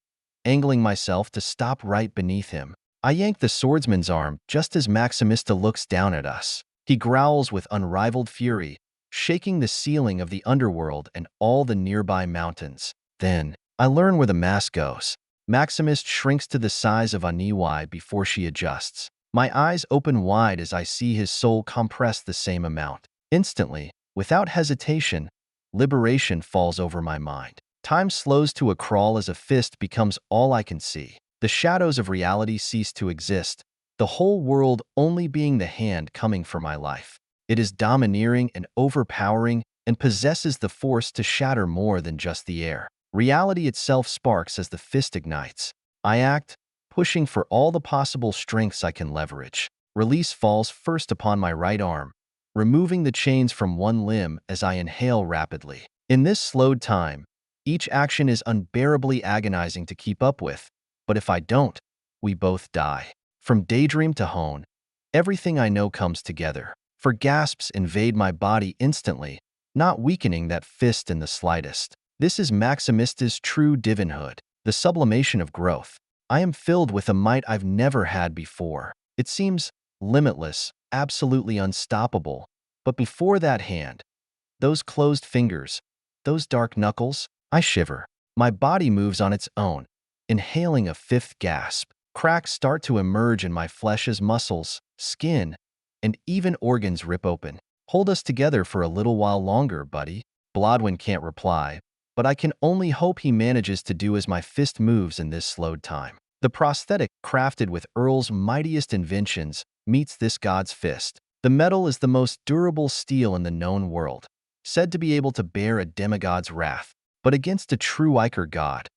angling myself to stop right beneath him. I yank the swordsman's arm just as Maximista looks down at us. He growls with unrivaled fury, shaking the ceiling of the underworld and all the nearby mountains. Then, I learn where the mask goes. Maximist shrinks to the size of Aniwai before she adjusts. My eyes open wide as I see his soul compress the same amount. Instantly, without hesitation, liberation falls over my mind. Time slows to a crawl as a fist becomes all I can see. The shadows of reality cease to exist, the whole world only being the hand coming for my life. It is domineering and overpowering and possesses the force to shatter more than just the air. Reality itself sparks as the fist ignites. I act, pushing for all the possible strengths I can leverage. Release falls first upon my right arm, removing the chains from one limb as I inhale rapidly. In this slowed time, each action is unbearably agonizing to keep up with, but if I don't, we both die. From daydream to hone, everything I know comes together. For gasps invade my body instantly, not weakening that fist in the slightest. This is Maximista's true divinhood, the sublimation of growth. I am filled with a might I've never had before. It seems limitless, absolutely unstoppable. But before that hand, those closed fingers, those dark knuckles, I shiver. My body moves on its own, inhaling a fifth gasp. Cracks start to emerge in my flesh as muscles, skin, and even organs rip open. Hold us together for a little while longer, buddy. Blodwin can't reply, but I can only hope he manages to do as my fist moves in this slowed time. The prosthetic, crafted with Earl's mightiest inventions, meets this god's fist. The metal is the most durable steel in the known world, said to be able to bear a demigod's wrath. But against a true Ichor god,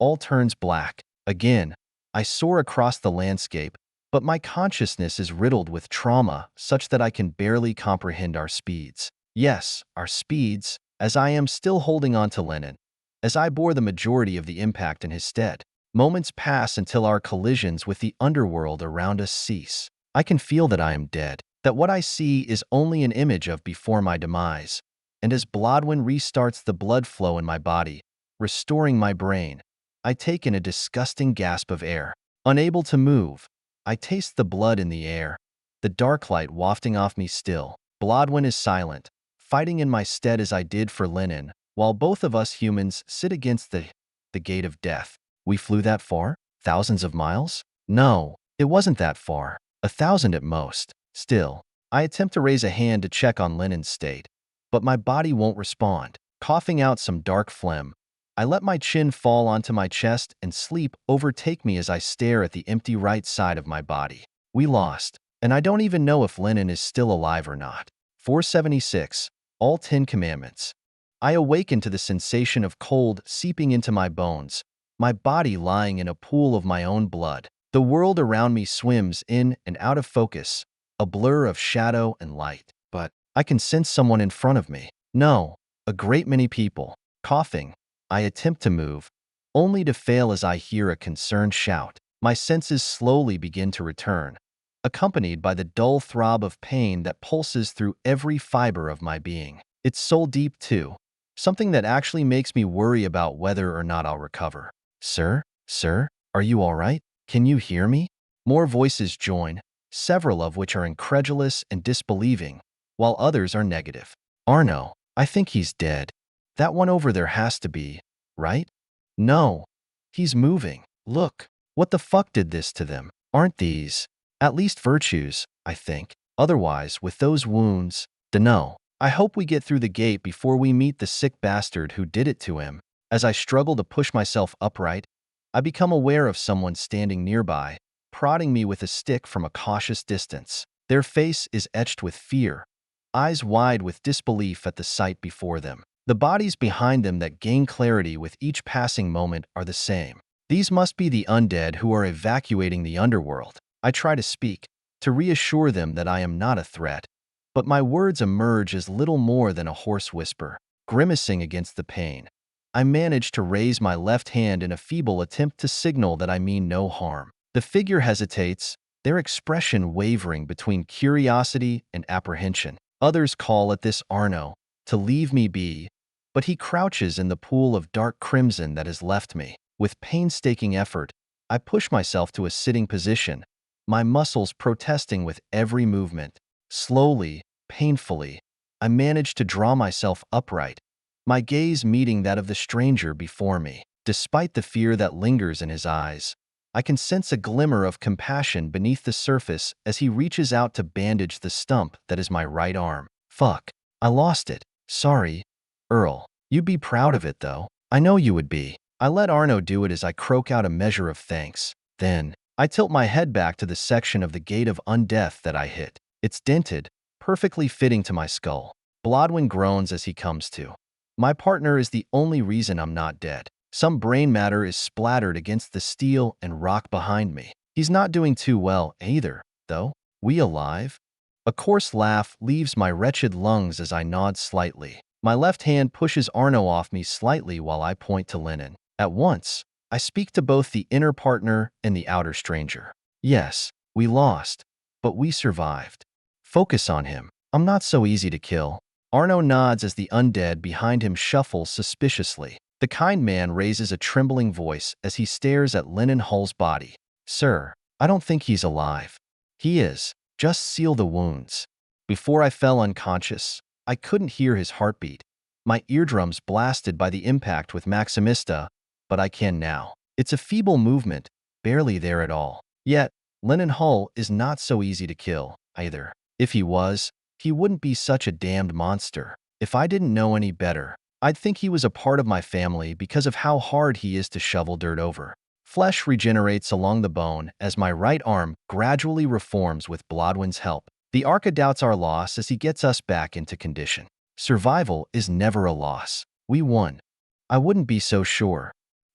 all turns black. Again, I soar across the landscape, but my consciousness is riddled with trauma such that I can barely comprehend our speeds. Yes, our speeds, as I am still holding on to Lenin, as I bore the majority of the impact in his stead. Moments pass until our collisions with the underworld around us cease. I can feel that I am dead, that what I see is only an image of before my demise. And as Blodwin restarts the blood flow in my body, restoring my brain. I take in a disgusting gasp of air. Unable to move, I taste the blood in the air, the dark light wafting off me still. Blodwyn is silent, fighting in my stead as I did for Linen, while both of us humans sit against the gate of death. We flew that far? Thousands of miles? No, it wasn't that far. 1,000 at most. Still, I attempt to raise a hand to check on Linen's state, but my body won't respond. Coughing out some dark phlegm, I let my chin fall onto my chest and sleep overtake me as I stare at the empty right side of my body. We lost, and I don't even know if Linen is still alive or not. 476. All 10 Commandments. I awaken to the sensation of cold seeping into my bones, my body lying in a pool of my own blood. The world around me swims in and out of focus, a blur of shadow and light. But I can sense someone in front of me. No, a great many people. Coughing, I attempt to move, only to fail as I hear a concerned shout. My senses slowly begin to return, accompanied by the dull throb of pain that pulses through every fiber of my being. It's soul deep too, something that actually makes me worry about whether or not I'll recover. Sir? Sir? Are you all right? Can you hear me? More voices join, several of which are incredulous and disbelieving, while others are negative. Arno, I think he's dead. That one over there has to be, right? No, he's moving. Look, what the fuck did this to them? Aren't these, at least virtues, I think. Otherwise, with those wounds, dunno. I hope we get through the gate before we meet the sick bastard who did it to him. As I struggle to push myself upright, I become aware of someone standing nearby, prodding me with a stick from a cautious distance. Their face is etched with fear, eyes wide with disbelief at the sight before them. The bodies behind them that gain clarity with each passing moment are the same. These must be the undead who are evacuating the underworld. I try to speak, to reassure them that I am not a threat, but my words emerge as little more than a hoarse whisper. Grimacing against the pain, I manage to raise my left hand in a feeble attempt to signal that I mean no harm. The figure hesitates, their expression wavering between curiosity and apprehension. Others call at this Arno to leave me be, but he crouches in the pool of dark crimson that has left me. With painstaking effort, I push myself to a sitting position, my muscles protesting with every movement. Slowly, painfully, I manage to draw myself upright, my gaze meeting that of the stranger before me. Despite the fear that lingers in his eyes, I can sense a glimmer of compassion beneath the surface as he reaches out to bandage the stump that is my right arm. Fuck, I lost it. Sorry, Earl. You'd be proud of it, though. I know you would be. I let Arno do it as I croak out a measure of thanks. Then, I tilt my head back to the section of the Gate of Undeath that I hit. It's dented, perfectly fitting to my skull. Blodwyn groans as he comes to. My partner is the only reason I'm not dead. Some brain matter is splattered against the steel and rock behind me. He's not doing too well either, though. We alive? A coarse laugh leaves my wretched lungs as I nod slightly. My left hand pushes Arno off me slightly while I point to Linen. At once, I speak to both the inner partner and the outer stranger. Yes, we lost, but we survived. Focus on him. I'm not so easy to kill. Arno nods as the undead behind him shuffles suspiciously. The kind man raises a trembling voice as he stares at Linen Hull's body. Sir, I don't think he's alive. He is. Just seal the wounds. Before I fell unconscious, I couldn't hear his heartbeat, my eardrums blasted by the impact with Maximista, but I can now. It's a feeble movement, barely there at all. Yet, Linen Hull is not so easy to kill, either. If he was, he wouldn't be such a damned monster. If I didn't know any better, I'd think he was a part of my family because of how hard he is to shovel dirt over. Flesh regenerates along the bone as my right arm gradually reforms with Blodwyn's help. The Arca doubts our loss as he gets us back into condition. Survival is never a loss. We won. I wouldn't be so sure.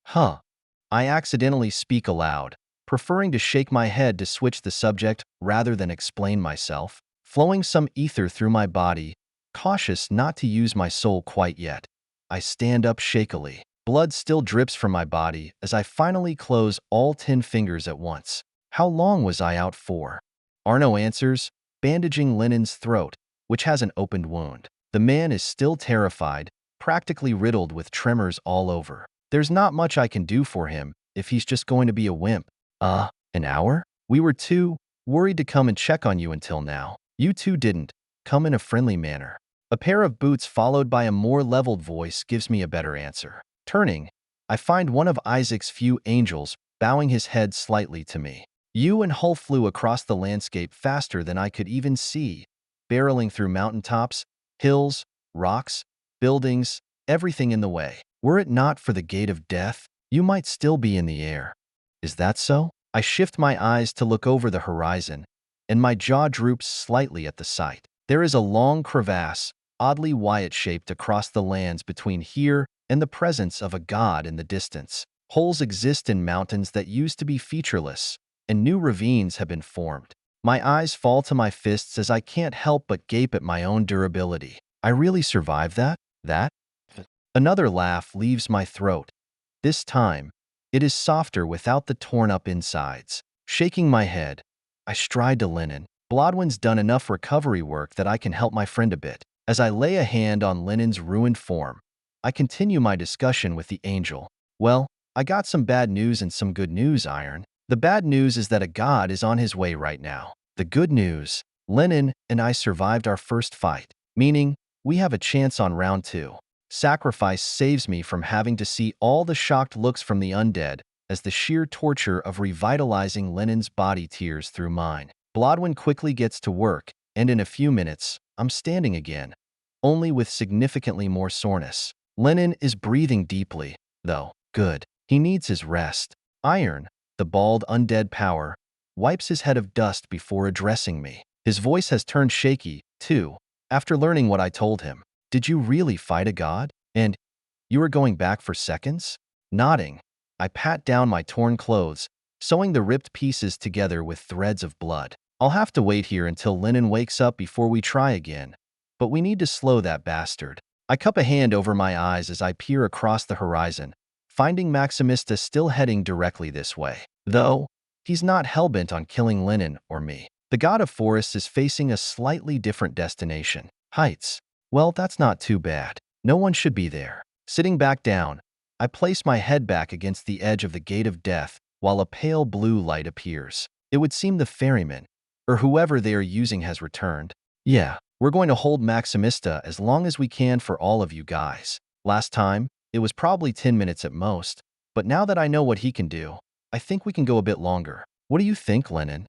Huh. I accidentally speak aloud, preferring to shake my head to switch the subject rather than explain myself, flowing some ether through my body, cautious not to use my soul quite yet. I stand up shakily. Blood still drips from my body as I finally close all 10 fingers at once. How long was I out for? Arno answers, bandaging Linen's throat, which has an opened wound. The man is still terrified, practically riddled with tremors all over. There's not much I can do for him if he's just going to be a wimp. An hour? We were too worried to come and check on you until now. You two didn't come in a friendly manner. A pair of boots followed by a more leveled voice gives me a better answer. Turning, I find one of Isaac's few angels bowing his head slightly to me. You and Hull flew across the landscape faster than I could even see, barreling through mountaintops, hills, rocks, buildings, everything in the way. Were it not for the gate of death, you might still be in the air. Is that so? I shift my eyes to look over the horizon, and my jaw droops slightly at the sight. There is a long crevasse, oddly Wyatt-shaped across the lands between here and the presence of a god in the distance. Holes exist in mountains that used to be featureless, and new ravines have been formed. My eyes fall to my fists as I can't help but gape at my own durability. I really survived that? That? Another laugh leaves my throat. This time, it is softer without the torn-up insides. Shaking my head, I stride to Lennon. Blodwin's done enough recovery work that I can help my friend a bit. As I lay a hand on Lennon's ruined form, I continue my discussion with the angel. Well, I got some bad news and some good news, Iron. The bad news is that a god is on his way right now. The good news, Lennon and I survived our first fight, meaning we have a chance on round 2. Sacrifice saves me from having to see all the shocked looks from the undead as the sheer torture of revitalizing Lennon's body tears through mine. Blodwin quickly gets to work, and in a few minutes, I'm standing again, only with significantly more soreness. Lennon is breathing deeply, though. Good. He needs his rest. Iron, the bald undead power, wipes his head of dust before addressing me. His voice has turned shaky, too, after learning what I told him. Did you really fight a god? And you were going back for seconds? Nodding, I pat down my torn clothes, sewing the ripped pieces together with threads of blood. I'll have to wait here until Lennon wakes up before we try again, but we need to slow that bastard. I cup a hand over my eyes as I peer across the horizon, finding Maximista still heading directly this way. Though, he's not hellbent on killing Lennon or me. The god of forests is facing a slightly different destination. Heights. Well, that's not too bad. No one should be there. Sitting back down, I place my head back against the edge of the gate of death while a pale blue light appears. It would seem the ferryman, or whoever they are using, has returned. Yeah, we're going to hold Maximista as long as we can for all of you guys. Last time, it was probably 10 minutes at most, but now that I know what he can do, I think we can go a bit longer. What do you think, Lennon?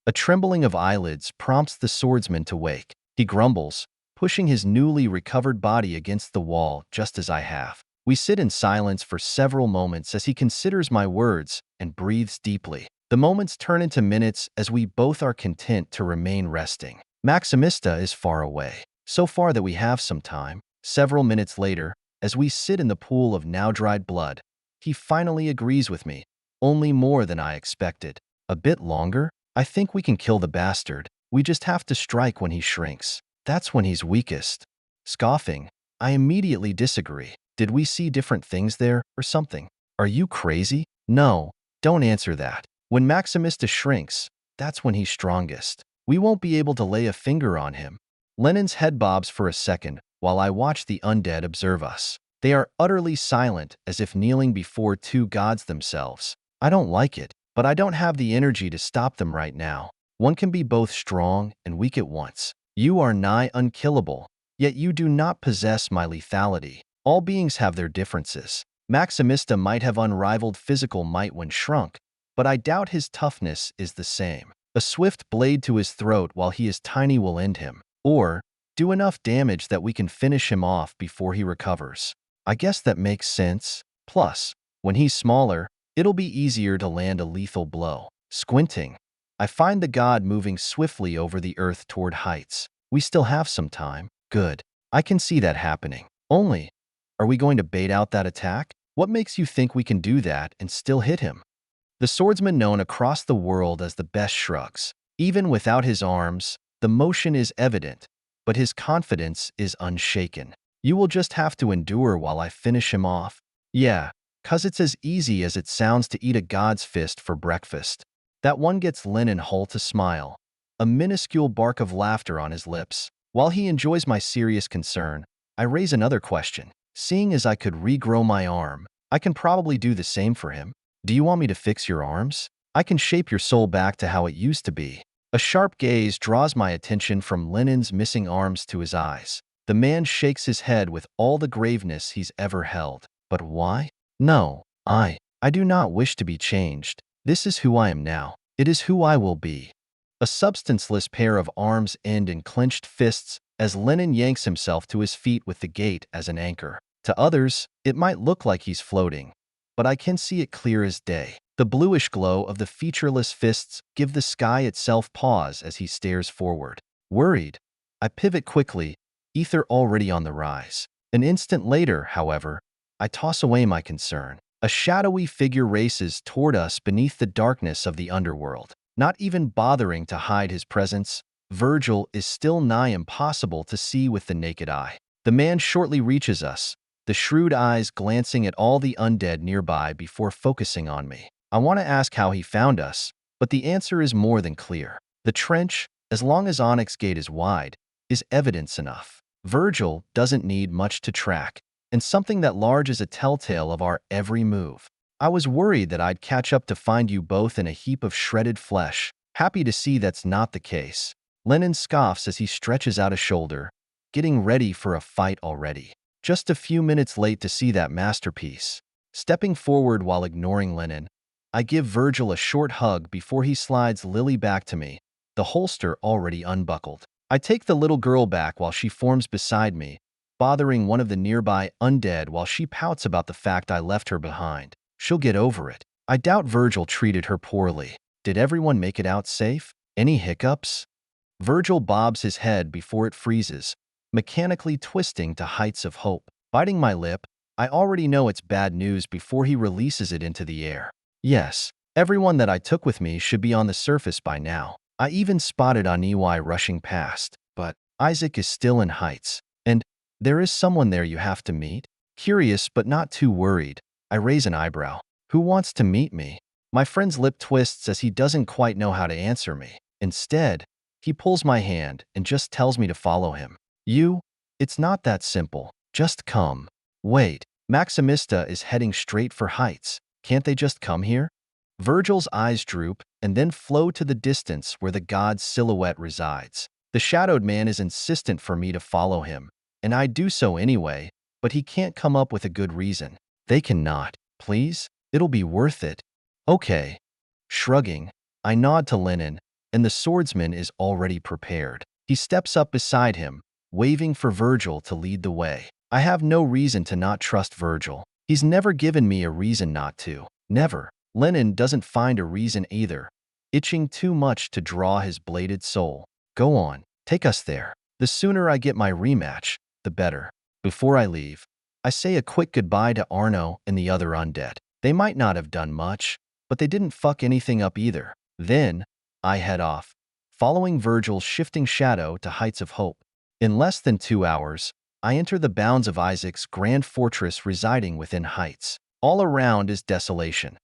A trembling of eyelids prompts the swordsman to wake. He grumbles, pushing his newly recovered body against the wall just as I have. We sit in silence for several moments as he considers my words and breathes deeply. The moments turn into minutes as we both are content to remain resting. Maximista is far away, so far that we have some time. Several minutes later, as we sit in the pool of now-dried blood, he finally agrees with me, only more than I expected. A bit longer? I think we can kill the bastard. We just have to strike when he shrinks. That's when he's weakest. Scoffing, I immediately disagree. Did we see different things there, or something? Are you crazy? No, don't answer that. When Maximista shrinks, that's when he's strongest. We won't be able to lay a finger on him. Lennon's head bobs for a second while I watch the undead observe us. They are utterly silent, as if kneeling before two gods themselves. I don't like it, but I don't have the energy to stop them right now. One can be both strong and weak at once. You are nigh unkillable, yet you do not possess my lethality. All beings have their differences. Maximista might have unrivaled physical might when shrunk, but I doubt his toughness is the same. A swift blade to his throat while he is tiny will end him, or do enough damage that we can finish him off before he recovers. I guess that makes sense. Plus, when he's smaller, it'll be easier to land a lethal blow. Squinting, I find the god moving swiftly over the earth toward heights. We still have some time. Good. I can see that happening. Only, are we going to bait out that attack? What makes you think we can do that and still hit him? The swordsman known across the world as the best shrugs. Even without his arms, the motion is evident, but his confidence is unshaken. You will just have to endure while I finish him off. Yeah, 'cause it's as easy as it sounds to eat a god's fist for breakfast. That one gets Lennon Hull to smile, a minuscule bark of laughter on his lips. While he enjoys my serious concern, I raise another question. Seeing as I could regrow my arm, I can probably do the same for him. Do you want me to fix your arms? I can shape your soul back to how it used to be. A sharp gaze draws my attention from Lenin's missing arms to his eyes. The man shakes his head with all the graveness he's ever held. But why? No, I do not wish to be changed. This is who I am now. It is who I will be. A substanceless pair of arms end in clenched fists as Lenin yanks himself to his feet with the gate as an anchor. To others, it might look like he's floating, but I can see it clear as day. The bluish glow of the featureless fists give the sky itself pause as he stares forward. Worried, I pivot quickly, ether already on the rise. An instant later, however, I toss away my concern. A shadowy figure races toward us beneath the darkness of the underworld. Not even bothering to hide his presence, Virgil is still nigh impossible to see with the naked eye. The man shortly reaches us, the shrewd eyes glancing at all the undead nearby before focusing on me. I want to ask how he found us, but the answer is more than clear. The trench, as long as Onyx Gate is wide, is evidence enough. Virgil doesn't need much to track, and something that large is a telltale of our every move. I was worried that I'd catch up to find you both in a heap of shredded flesh. Happy to see that's not the case. Lenin scoffs as he stretches out a shoulder, getting ready for a fight already. Just a few minutes late to see that masterpiece. Stepping forward while ignoring Lenin, I give Virgil a short hug before he slides Lily back to me, the holster already unbuckled. I take the little girl back while she forms beside me, bothering one of the nearby undead while she pouts about the fact I left her behind. She'll get over it. I doubt Virgil treated her poorly. Did everyone make it out safe? Any hiccups? Virgil bobs his head before it freezes, mechanically twisting to heights of hope. Biting my lip, I already know it's bad news before he releases it into the air. Yes, everyone that I took with me should be on the surface by now. I even spotted Aniwai rushing past, but Isaac is still in heights, and there is someone there you have to meet? Curious but not too worried, I raise an eyebrow. Who wants to meet me? My friend's lip twists as he doesn't quite know how to answer me. Instead, he pulls my hand and just tells me to follow him. It's not that simple. Just come. Wait, Maximista is heading straight for heights. Can't they just come here? Virgil's eyes droop and then flow to the distance where the god's silhouette resides. The shadowed man is insistent for me to follow him, and I do so anyway, but he can't come up with a good reason. They cannot. Please? It'll be worth it. Okay. Shrugging, I nod to Lenin, and the swordsman is already prepared. He steps up beside him, waving for Virgil to lead the way. I have no reason to not trust Virgil. He's never given me a reason not to. Never. Lenin doesn't find a reason either, itching too much to draw his bladed soul. Go on, take us there. The sooner I get my rematch, the better. Before I leave, I say a quick goodbye to Arno and the other undead. They might not have done much, but they didn't fuck anything up either. Then, I head off, following Virgil's shifting shadow to heights of hope. In less than 2 hours, I enter the bounds of Isaac's grand fortress residing within heights. All around is desolation.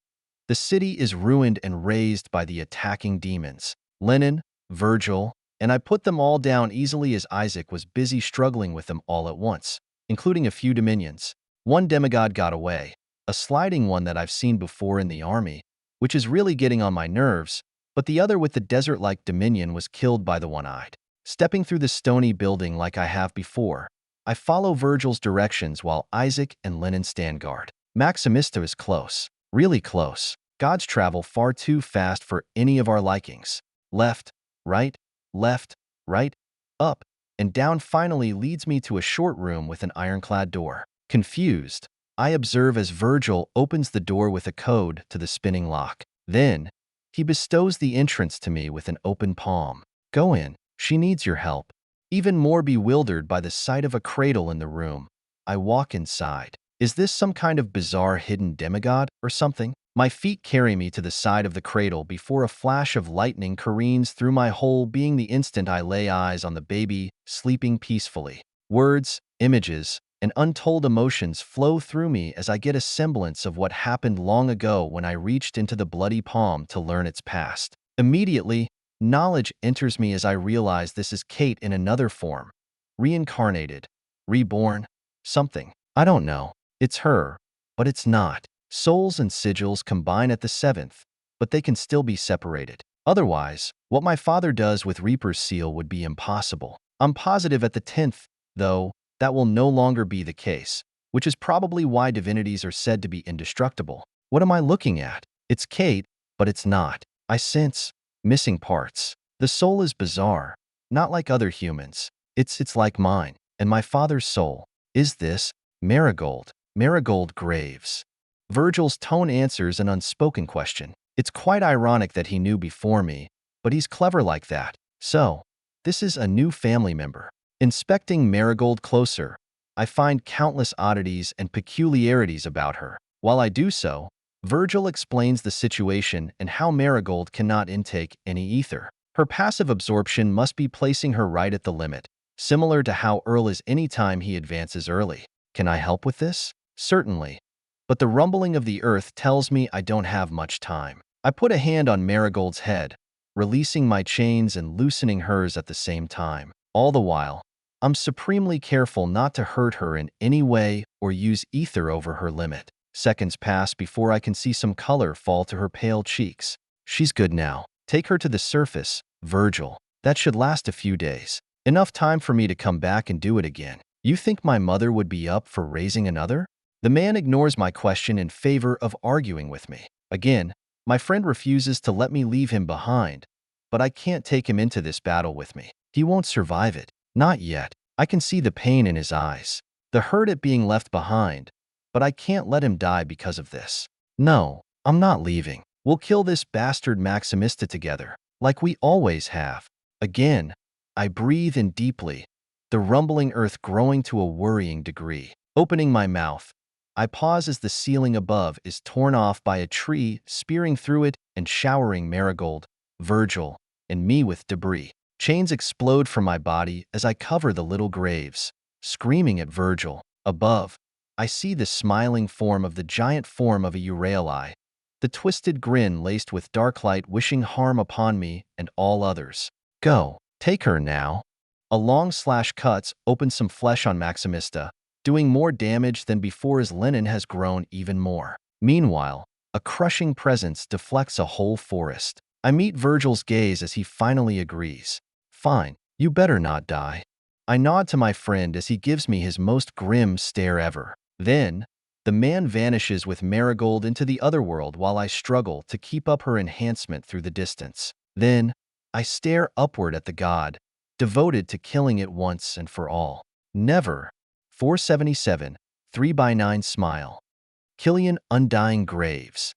The city is ruined and razed by the attacking demons. Lenin, Virgil, and I put them all down easily as Isaac was busy struggling with them all at once, including a few dominions. One demigod got away, a sliding one that I've seen before in the army, which is really getting on my nerves, but the other with the desert-like dominion was killed by the one-eyed. Stepping through the stony building like I have before, I follow Virgil's directions while Isaac and Lenin stand guard. Maximista is close, really close. Gods travel far too fast for any of our likings. Left, right, up, and down finally leads me to a short room with an ironclad door. Confused, I observe as Virgil opens the door with a code to the spinning lock. Then, he bestows the entrance to me with an open palm. Go in, she needs your help. Even more bewildered by the sight of a cradle in the room, I walk inside. Is this some kind of bizarre hidden demigod or something? My feet carry me to the side of the cradle before a flash of lightning careens through my whole being the instant I lay eyes on the baby, sleeping peacefully. Words, images, and untold emotions flow through me as I get a semblance of what happened long ago when I reached into the bloody palm to learn its past. Immediately, knowledge enters me as I realize this is Kate in another form. Reincarnated, reborn, something. I don't know. It's her. but it's not. Souls and sigils combine at the 7th, but they can still be separated. Otherwise, what my father does with Reaper's seal would be impossible. I'm positive at the 10th, though, that will no longer be the case, which is probably why divinities are said to be indestructible. What am I looking at? It's Kate, but it's not. I sense missing parts. The soul is bizarre, not like other humans. It's like mine, and my father's soul. Is this Marigold? Marigold Graves. Virgil's tone answers an unspoken question. It's quite ironic that he knew before me, but he's clever like that. So, this is a new family member. Inspecting Marigold closer, I find countless oddities and peculiarities about her. While I do so, Virgil explains the situation and how Marigold cannot intake any ether. Her passive absorption must be placing her right at the limit, similar to how Earl is any time he advances early. Can I help with this? Certainly. But the rumbling of the earth tells me I don't have much time. I put a hand on Marigold's head, releasing my chains and loosening hers at the same time. All the while, I'm supremely careful not to hurt her in any way or use ether over her limit. Seconds pass before I can see some color fall to her pale cheeks. She's good now. Take her to the surface, Virgil. That should last a few days. Enough time for me to come back and do it again. You think my mother would be up for raising another? The man ignores my question in favor of arguing with me. Again, my friend refuses to let me leave him behind, but I can't take him into this battle with me. He won't survive it. Not yet. I can see the pain in his eyes, the hurt at being left behind, but I can't let him die because of this. No, I'm not leaving. We'll kill this bastard Maximista together, like we always have. Again, I breathe in deeply, the rumbling earth growing to a worrying degree. Opening my mouth, I pause as the ceiling above is torn off by a tree, spearing through it and showering Marigold, Virgil, and me with debris. Chains explode from my body as I cover the little graves, screaming at Virgil. Above, I see the smiling form of the giant form of a Urayuli, the twisted grin laced with dark light wishing harm upon me and all others. Go, take her now. A long slash cuts open some flesh on Maximista, doing more damage than before his linen has grown even more. Meanwhile, a crushing presence deflects a whole forest. I meet Virgil's gaze as he finally agrees. Fine, you better not die. I nod to my friend as he gives me his most grim stare ever. Then, the man vanishes with Marigold into the other world while I struggle to keep up her enhancement through the distance. Then, I stare upward at the god, devoted to killing it once and for all. Never. 477, 3x9 smile. Killian Undying Graves.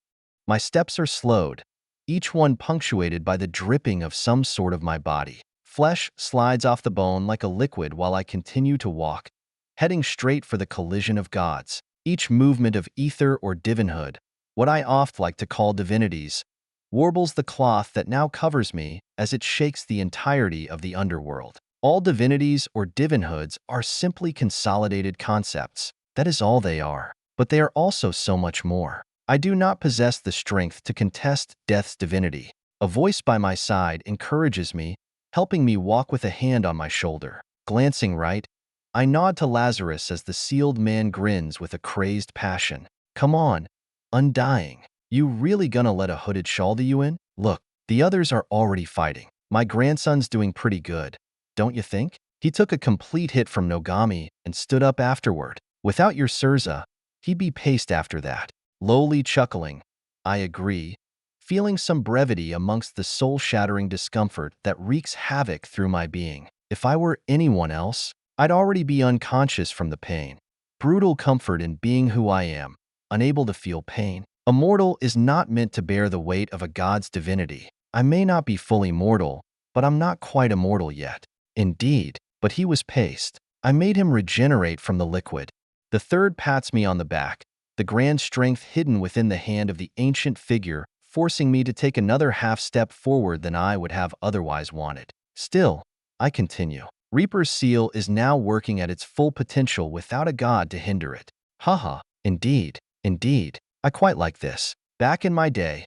My steps are slowed, each one punctuated by the dripping of some sort of my body. Flesh slides off the bone like a liquid while I continue to walk, heading straight for the collision of gods. Each movement of ether or divinhood, what I oft like to call divinities, warbles the cloth that now covers me as it shakes the entirety of the underworld. All divinities or divinhoods are simply consolidated concepts. That is all they are. But they are also so much more. I do not possess the strength to contest death's divinity. A voice by my side encourages me, helping me walk with a hand on my shoulder. Glancing right, I nod to Lazarus as the sealed man grins with a crazed passion. Come on, Undying. You really gonna let a hooded shawl do you in? Look, the others are already fighting. My grandson's doing pretty good, don't you think? He took a complete hit from Nogami and stood up afterward. Without your Surza, he'd be paced after that. Lowly chuckling, I agree, feeling some brevity amongst the soul-shattering discomfort that wreaks havoc through my being. If I were anyone else, I'd already be unconscious from the pain. Brutal comfort in being who I am, unable to feel pain. A mortal is not meant to bear the weight of a god's divinity. I may not be fully mortal, but I'm not quite immortal yet. Indeed, but he was paced. I made him regenerate from the liquid. The third pats me on the back, the grand strength hidden within the hand of the ancient figure, forcing me to take another half step forward than I would have otherwise wanted. Still, I continue. Reaper's seal is now working at its full potential without a god to hinder it. Haha, indeed, indeed. I quite like this. Back in my day,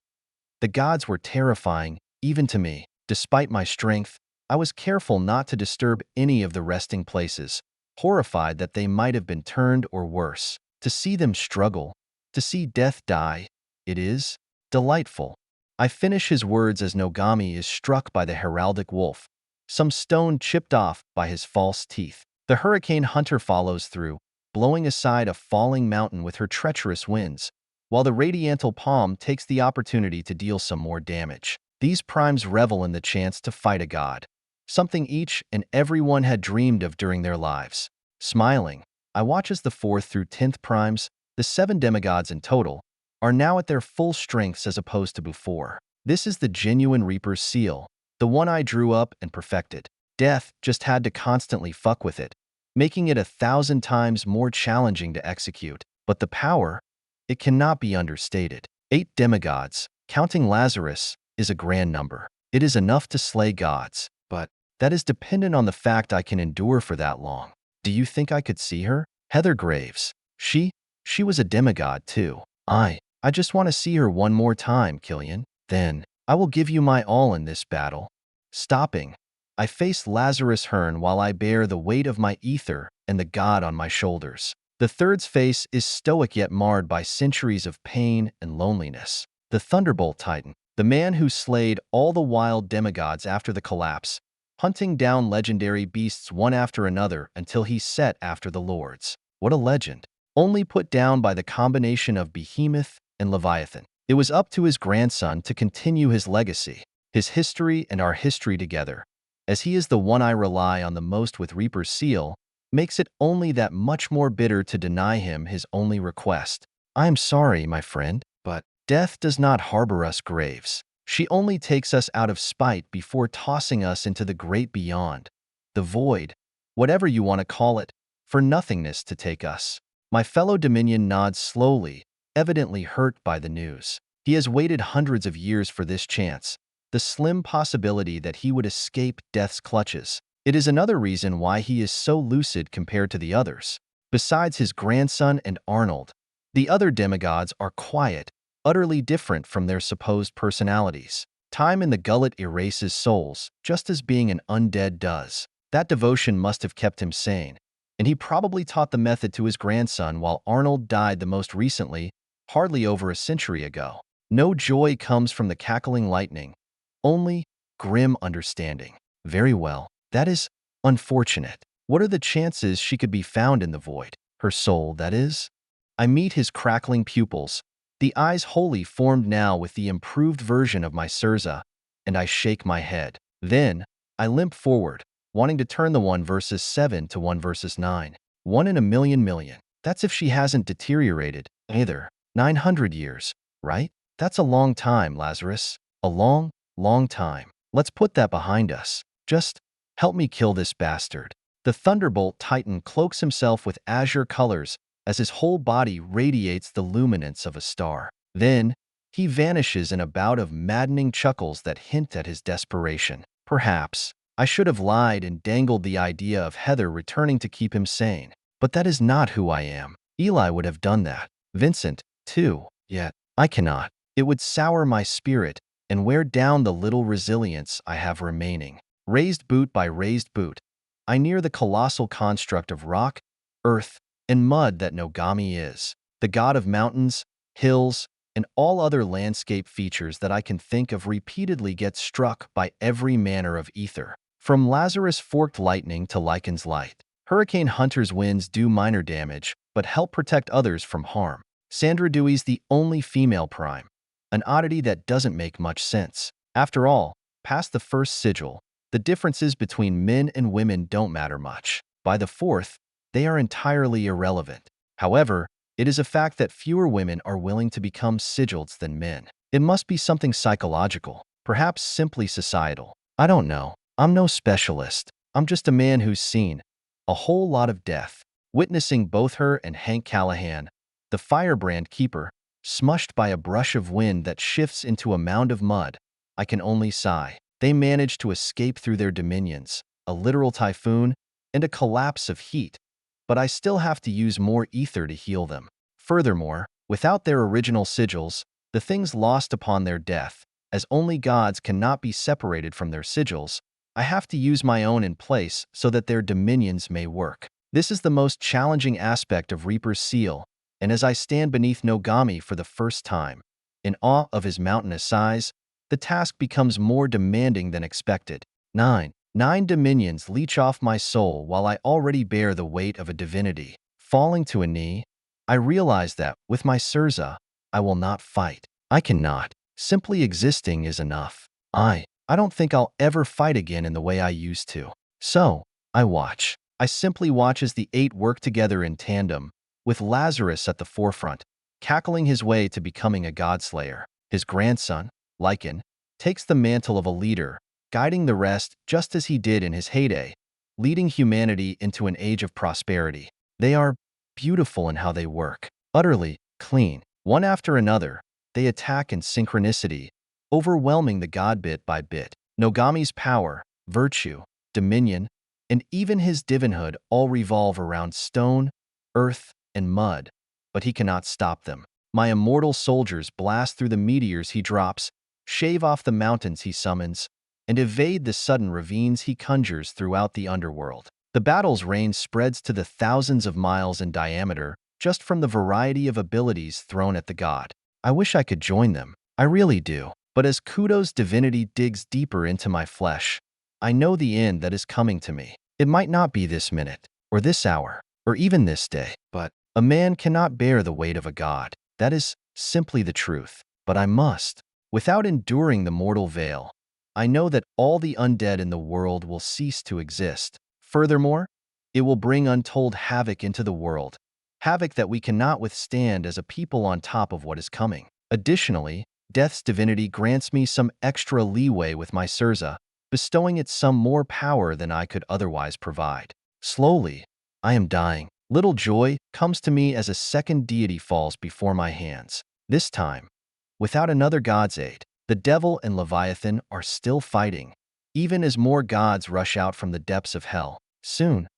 the gods were terrifying, even to me. Despite my strength, I was careful not to disturb any of the resting places, horrified that they might have been turned or worse. To see them struggle, To see death die, it is delightful. I finish his words as Nogami is struck by the heraldic wolf, some stone chipped off by his false teeth. The hurricane hunter follows through, blowing aside a falling mountain with her treacherous winds, while the radiantal palm takes the opportunity to deal some more damage. These primes revel in the chance to fight a god, something each and every one had dreamed of during their lives. Smiling, I watch as the 4th through 10th primes, the 7 demigods in total, are now at their full strengths as opposed to before. This is the genuine Reaper's seal, the one I drew up and perfected. Death just had to constantly fuck with it, making it 1,000 times more challenging to execute. But the power, it cannot be understated. 8 demigods, counting Lazarus, is a grand number. It is enough to slay gods, but that is dependent on the fact I can endure for that long. Do you think I could see her? Heather Graves. She was a demigod too. I just want to see her one more time, Killian. Then, I will give you my all in this battle. Stopping, I face Lazarus Hearn while I bear the weight of my ether and the god on my shoulders. The third's face is stoic yet marred by centuries of pain and loneliness. The Thunderbolt Titan, the man who slayed all the wild demigods after the collapse, hunting down legendary beasts one after another until he set after the lords. What a legend, only put down by the combination of Behemoth and Leviathan. It was up to his grandson to continue his legacy, his history and our history together. As he is the one I rely on the most with Reaper's seal, makes it only that much more bitter to deny him his only request. I am sorry, my friend, but death does not harbor us graves. She only takes us out of spite before tossing us into the great beyond, the void, whatever you want to call it, for nothingness to take us. My fellow Dominion nods slowly, evidently hurt by the news. He has waited hundreds of years for this chance, the slim possibility that he would escape death's clutches. It is another reason why he is so lucid compared to the others. Besides his grandson and Arnold, the other demigods are quiet, utterly different from their supposed personalities. Time in the gullet erases souls, just as being an undead does. That devotion must have kept him sane, and he probably taught the method to his grandson while Arnold died the most recently, hardly over a century ago. No joy comes from the cackling lightning, only grim understanding. Very well, that is unfortunate. What are the chances she could be found in the void? Her soul, that is? I meet his crackling pupils, the eyes wholly formed now with the improved version of my Sirza, and I shake my head. Then, I limp forward, wanting to turn the 1 versus 7 to 1 versus 9. 1 in a million. That's if she hasn't deteriorated, either. 900 years, right? That's a long time, Lazarus. A long, long time. Let's put that behind us. Just help me kill this bastard. The Thunderbolt Titan cloaks himself with azure colors as his whole body radiates the luminance of a star. Then, he vanishes in a bout of maddening chuckles that hint at his desperation. Perhaps I should have lied and dangled the idea of Heather returning to keep him sane. But that is not who I am. Eli would have done that. Vincent, too. Yet, I cannot. It would sour my spirit and wear down the little resilience I have remaining. Raised boot by raised boot, I near the colossal construct of rock, earth, and mud that Nogami is. The god of mountains, hills, and all other landscape features that I can think of repeatedly get struck by every manner of ether. From Lazarus forked lightning to Lycan's light, Hurricane Hunter's winds do minor damage, but help protect others from harm. Sandra Dewey's the only female prime, an oddity that doesn't make much sense. After all, past the first sigil, the differences between men and women don't matter much. By the 4th, they are entirely irrelevant. However, it is a fact that fewer women are willing to become sigils than men. It must be something psychological, perhaps simply societal. I don't know. I'm no specialist. I'm just a man who's seen a whole lot of death, witnessing both her and Hank Callahan, the firebrand keeper, smushed by a brush of wind that shifts into a mound of mud. I can only sigh. They managed to escape through their dominions, a literal typhoon, and a collapse of heat, but I still have to use more ether to heal them. Furthermore, without their original sigils, the things lost upon their death, as only gods cannot be separated from their sigils, I have to use my own in place so that their dominions may work. This is the most challenging aspect of Reaper's seal, and as I stand beneath Nogami for the first time, in awe of his mountainous size, the task becomes more demanding than expected. 9. 9 dominions leech off my soul while I already bear the weight of a divinity. Falling to a knee, I realize that, with my Sirza, I will not fight. I cannot. Simply existing is enough. I don't think I'll ever fight again in the way I used to. So, I watch. I simply watch as the 8 work together in tandem, with Lazarus at the forefront, cackling his way to becoming a godslayer. His grandson, Lycan, takes the mantle of a leader, guiding the rest just as he did in his heyday, leading humanity into an age of prosperity. They are beautiful in how they work, utterly clean. One after another, they attack in synchronicity, overwhelming the god bit by bit. Nogami's power, virtue, dominion, and even his divinhood all revolve around stone, earth, and mud, but he cannot stop them. My immortal soldiers blast through the meteors he drops, shave off the mountains he summons, and evade the sudden ravines he conjures throughout the underworld. The battle's range spreads to the thousands of miles in diameter just from the variety of abilities thrown at the god. I wish I could join them. I really do. But as Kudo's divinity digs deeper into my flesh, I know the end that is coming to me. It might not be this minute, or this hour, or even this day, but a man cannot bear the weight of a god. That is simply the truth. But I must. Without enduring the mortal veil, I know that all the undead in the world will cease to exist. Furthermore, it will bring untold havoc into the world, havoc that we cannot withstand as a people on top of what is coming. Additionally, Death's divinity grants me some extra leeway with my Sirza, bestowing it some more power than I could otherwise provide. Slowly, I am dying. Little joy comes to me as a second deity falls before my hands. This time, without another god's aid, the devil and Leviathan are still fighting, even as more gods rush out from the depths of hell. Soon,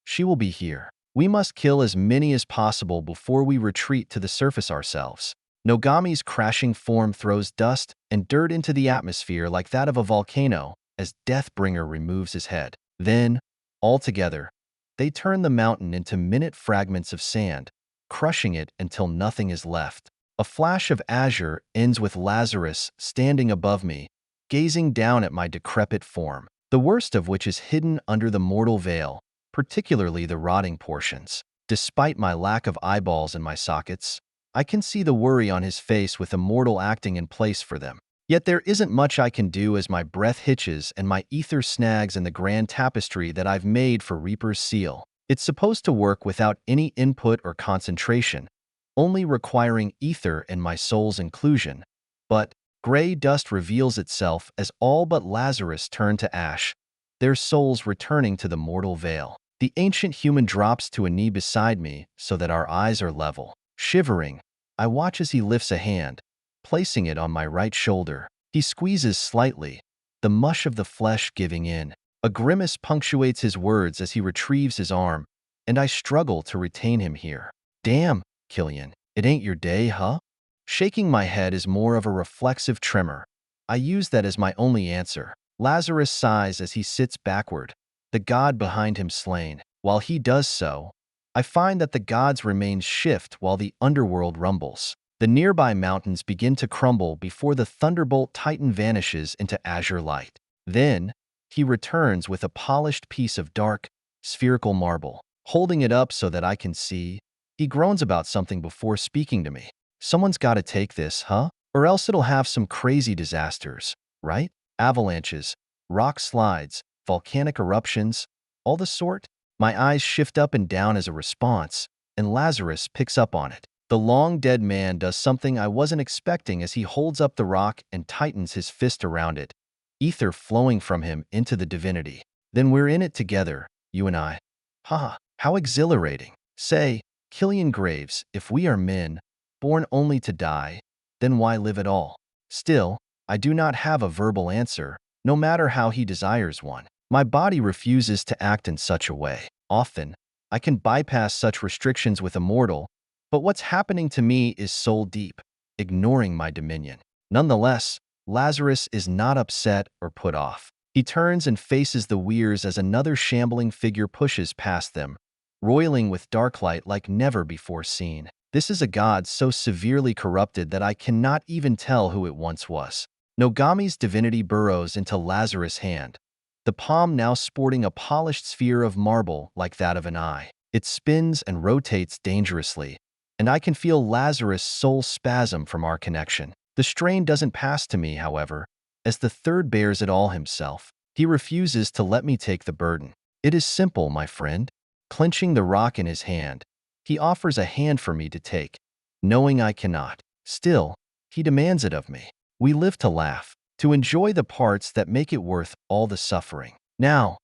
she will be here. We must kill as many as possible before we retreat to the surface ourselves. Nogami's crashing form throws dust and dirt into the atmosphere like that of a volcano as Deathbringer removes his head. Then, all together, they turn the mountain into minute fragments of sand, crushing it until nothing is left. A flash of azure ends with Lazarus standing above me, gazing down at my decrepit form, the worst of which is hidden under the mortal veil, particularly the rotting portions. Despite my lack of eyeballs in my sockets, I can see the worry on his face with immortal acting in place for them. Yet there isn't much I can do as my breath hitches and my ether snags in the grand tapestry that I've made for Reaper's seal. It's supposed to work without any input or concentration, only requiring ether and my soul's inclusion. But gray dust reveals itself as all but Lazarus turn to ash, their souls returning to the mortal veil. The ancient human drops to a knee beside me so that our eyes are level. Shivering, I watch as he lifts a hand, placing it on my right shoulder. He squeezes slightly, the mush of the flesh giving in. A grimace punctuates his words as he retrieves his arm, and I struggle to retain him here. Damn, Killian, it ain't your day, huh? Shaking my head is more of a reflexive tremor. I use that as my only answer. Lazarus sighs as he sits backward, the god behind him slain. While he does so, I find that the gods remain shift while the underworld rumbles. The nearby mountains begin to crumble before the thunderbolt titan vanishes into azure light. Then, he returns with a polished piece of dark, spherical marble. Holding it up so that I can see, he groans about something before speaking to me. Someone's gotta take this, huh? Or else it'll have some crazy disasters, right? Avalanches, rock slides, volcanic eruptions, all the sort? My eyes shift up and down as a response, and Lazarus picks up on it. The long-dead man does something I wasn't expecting as he holds up the rock and tightens his fist around it, ether flowing from him into the divinity. Then we're in it together, you and I. Haha, how exhilarating. Say, Killian Graves, if we are men, born only to die, then why live at all? Still, I do not have a verbal answer, no matter how he desires one. My body refuses to act in such a way. Often, I can bypass such restrictions with immortal, but what's happening to me is soul deep, ignoring my dominion. Nonetheless, Lazarus is not upset or put off. He turns and faces the weirs as another shambling figure pushes past them, roiling with dark light like never before seen. This is a god so severely corrupted that I cannot even tell who it once was. Nogami's divinity burrows into Lazarus' hand, the palm now sporting a polished sphere of marble like that of an eye. It spins and rotates dangerously, and I can feel Lazarus' soul spasm from our connection. The strain doesn't pass to me, however, as the third bears it all himself. He refuses to let me take the burden. It is simple, my friend. Clenching the rock in his hand, he offers a hand for me to take, knowing I cannot. Still, he demands it of me. We live to laugh, to enjoy the parts that make it worth all the suffering. Now,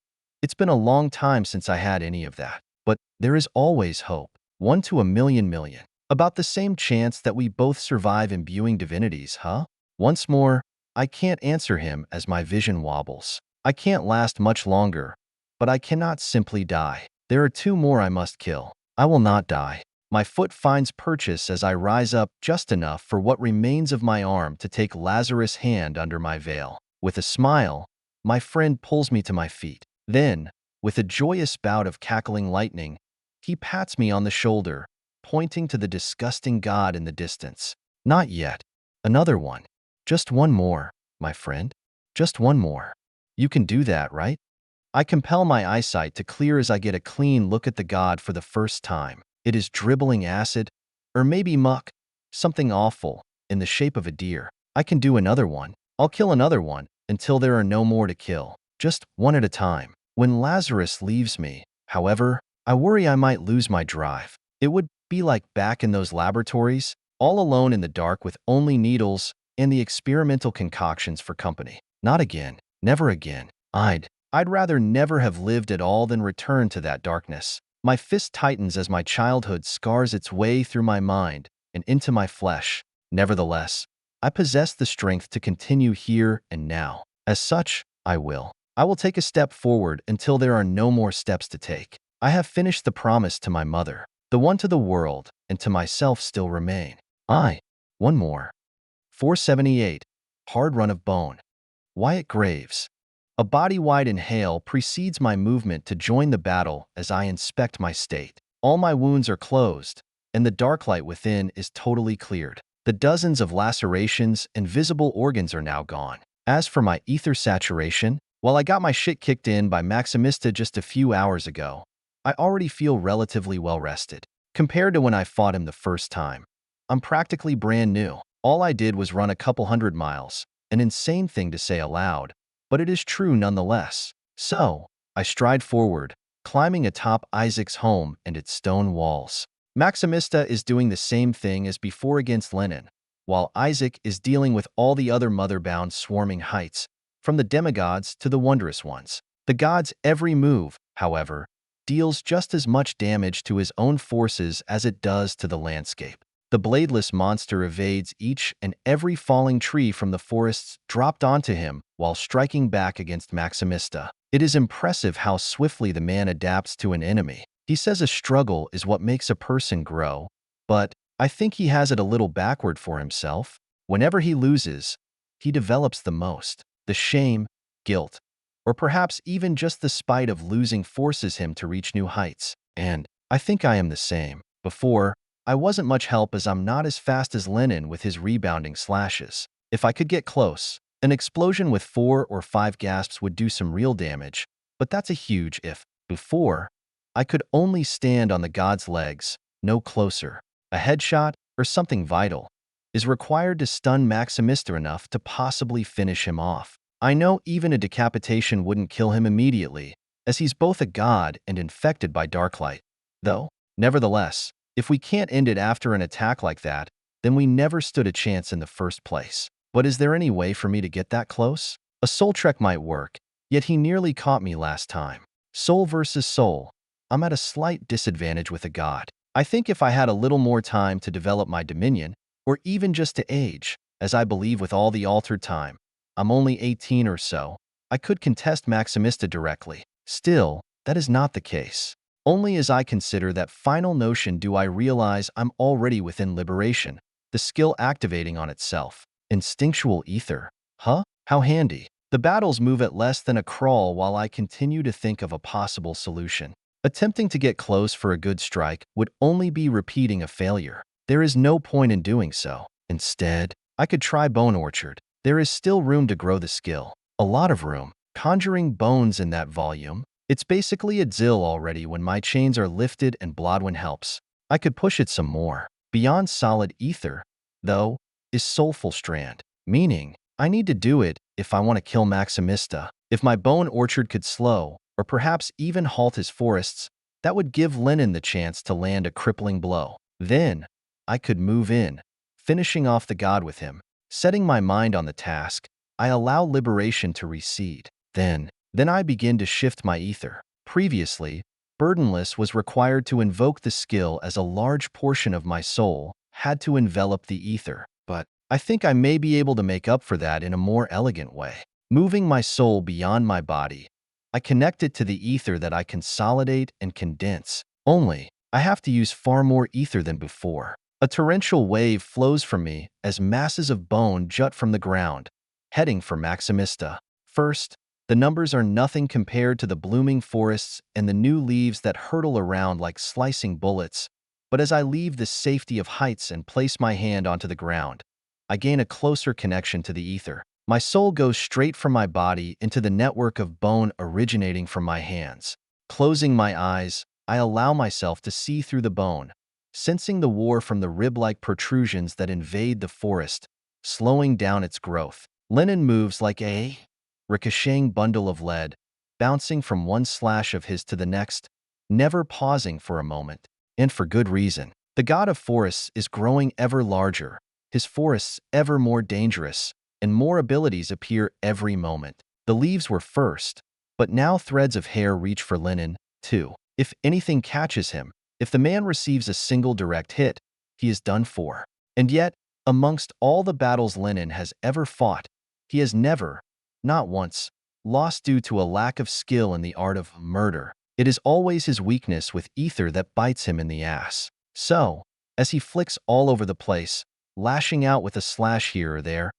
it's been a long time since I had any of that, but there is always hope. 1 to a million. About the same chance that we both survive imbuing divinities, huh? Once more, I can't answer him as my vision wobbles. I can't last much longer, but I cannot simply die. There are 2 more I must kill. I will not die. My foot finds purchase as I rise up just enough for what remains of my arm to take Lazarus' hand under my veil. With a smile, my friend pulls me to my feet. Then, with a joyous bout of cackling lightning, he pats me on the shoulder, pointing to the disgusting god in the distance. Not yet. Another one. Just one more, my friend. Just one more. You can do that, right? I compel my eyesight to clear as I get a clean look at the god for the first time. It is dribbling acid, or maybe muck, something awful, in the shape of a deer. I can do another one. I'll kill another one until there are no more to kill, just one at a time. When Lazarus leaves me, however, I worry I might lose my drive. It would be like back in those laboratories, all alone in the dark with only needles and the experimental concoctions for company. Not again. Never again. I'd rather never have lived at all than return to that darkness. My fist tightens as my childhood scars its way through my mind and into my flesh. Nevertheless, I possess the strength to continue here and now. As such, I will. I will take a step forward until there are no more steps to take. I have finished the promise to my mother. The one to the world and to myself still remain. One more. 478. Hard Run of Bone. Wyatt Graves. A body-wide inhale precedes my movement to join the battle as I inspect my state. All my wounds are closed, and the dark light within is totally cleared. The dozens of lacerations and visible organs are now gone. As for my ether saturation, while I got my shit kicked in by Maximista just a few hours ago, I already feel relatively well rested. Compared to when I fought him the first time, I'm practically brand new. All I did was run a couple 100 miles, an insane thing to say aloud, but it is true nonetheless. So, I stride forward, climbing atop Isaac's home and its stone walls. Maximista is doing the same thing as before against Lenin, while Isaac is dealing with all the other mother-bound swarming heights, from the demigods to the wondrous ones. The god's every move, however, deals just as much damage to his own forces as it does to the landscape. The bladeless monster evades each and every falling tree from the forests dropped onto him while striking back against Maximista. It is impressive how swiftly the man adapts to an enemy. He says a struggle is what makes a person grow, but I think he has it a little backward for himself. Whenever he loses, he develops the most. The shame, guilt, or perhaps even just the spite of losing forces him to reach new heights. And I think I am the same. Before, I wasn't much help as I'm not as fast as Lenin with his rebounding slashes. If I could get close, an explosion with 4 or 5 gasps would do some real damage, but that's a huge if. Before, I could only stand on the god's legs, no closer. A headshot, or something vital, is required to stun Maximista enough to possibly finish him off. I know even a decapitation wouldn't kill him immediately, as he's both a god and infected by darklight. Though, nevertheless, if we can't end it after an attack like that, then we never stood a chance in the first place. But is there any way for me to get that close? A soul trek might work, yet he nearly caught me last time. Soul versus soul. I'm at a slight disadvantage with a god. I think if I had a little more time to develop my dominion, or even just to age, as I believe with all the altered time, I'm only 18 or so, I could contest Maximista directly. Still, that is not the case. Only as I consider that final notion do I realize I'm already within liberation, the skill activating on itself. Instinctual ether. Huh? How handy. The battles move at less than a crawl while I continue to think of a possible solution. Attempting to get close for a good strike would only be repeating a failure. There is no point in doing so. Instead, I could try Bone Orchard. There is still room to grow the skill. A lot of room. Conjuring bones in that volume. It's basically a Dzill already when my chains are lifted and Blodwyn helps. I could push it some more. Beyond solid ether, though, is Soulful Strand. Meaning, I need to do it if I want to kill Maximista. If my Bone Orchard could slow, or perhaps even halt his forests, that would give Lennon the chance to land a crippling blow. Then, I could move in, finishing off the god with him. Setting my mind on the task, I allow liberation to recede. Then I begin to shift my ether. Previously, Burdenless was required to invoke the skill as a large portion of my soul had to envelop the ether. But I think I may be able to make up for that in a more elegant way. Moving my soul beyond my body, I connect it to the ether that I consolidate and condense. Only, I have to use far more ether than before. A torrential wave flows from me as masses of bone jut from the ground, heading for Maximista. First, the numbers are nothing compared to the blooming forests and the new leaves that hurtle around like slicing bullets. But as I leave the safety of heights and place my hand onto the ground, I gain a closer connection to the ether. My soul goes straight from my body into the network of bone originating from my hands. Closing my eyes, I allow myself to see through the bone, sensing the war from the rib-like protrusions that invade the forest, slowing down its growth. Lennon moves like a ricocheting bundle of lead, bouncing from one slash of his to the next, never pausing for a moment, and for good reason. The god of forests is growing ever larger, his forests ever more dangerous, and more abilities appear every moment. The leaves were first, but now threads of hair reach for Lennon, too. If anything catches him, if the man receives a single direct hit, he is done for. And yet, amongst all the battles Lennon has ever fought, he has never, not once, lost due to a lack of skill in the art of murder. It is always his weakness with ether that bites him in the ass. So, as he flicks all over the place, lashing out with a slash here or there,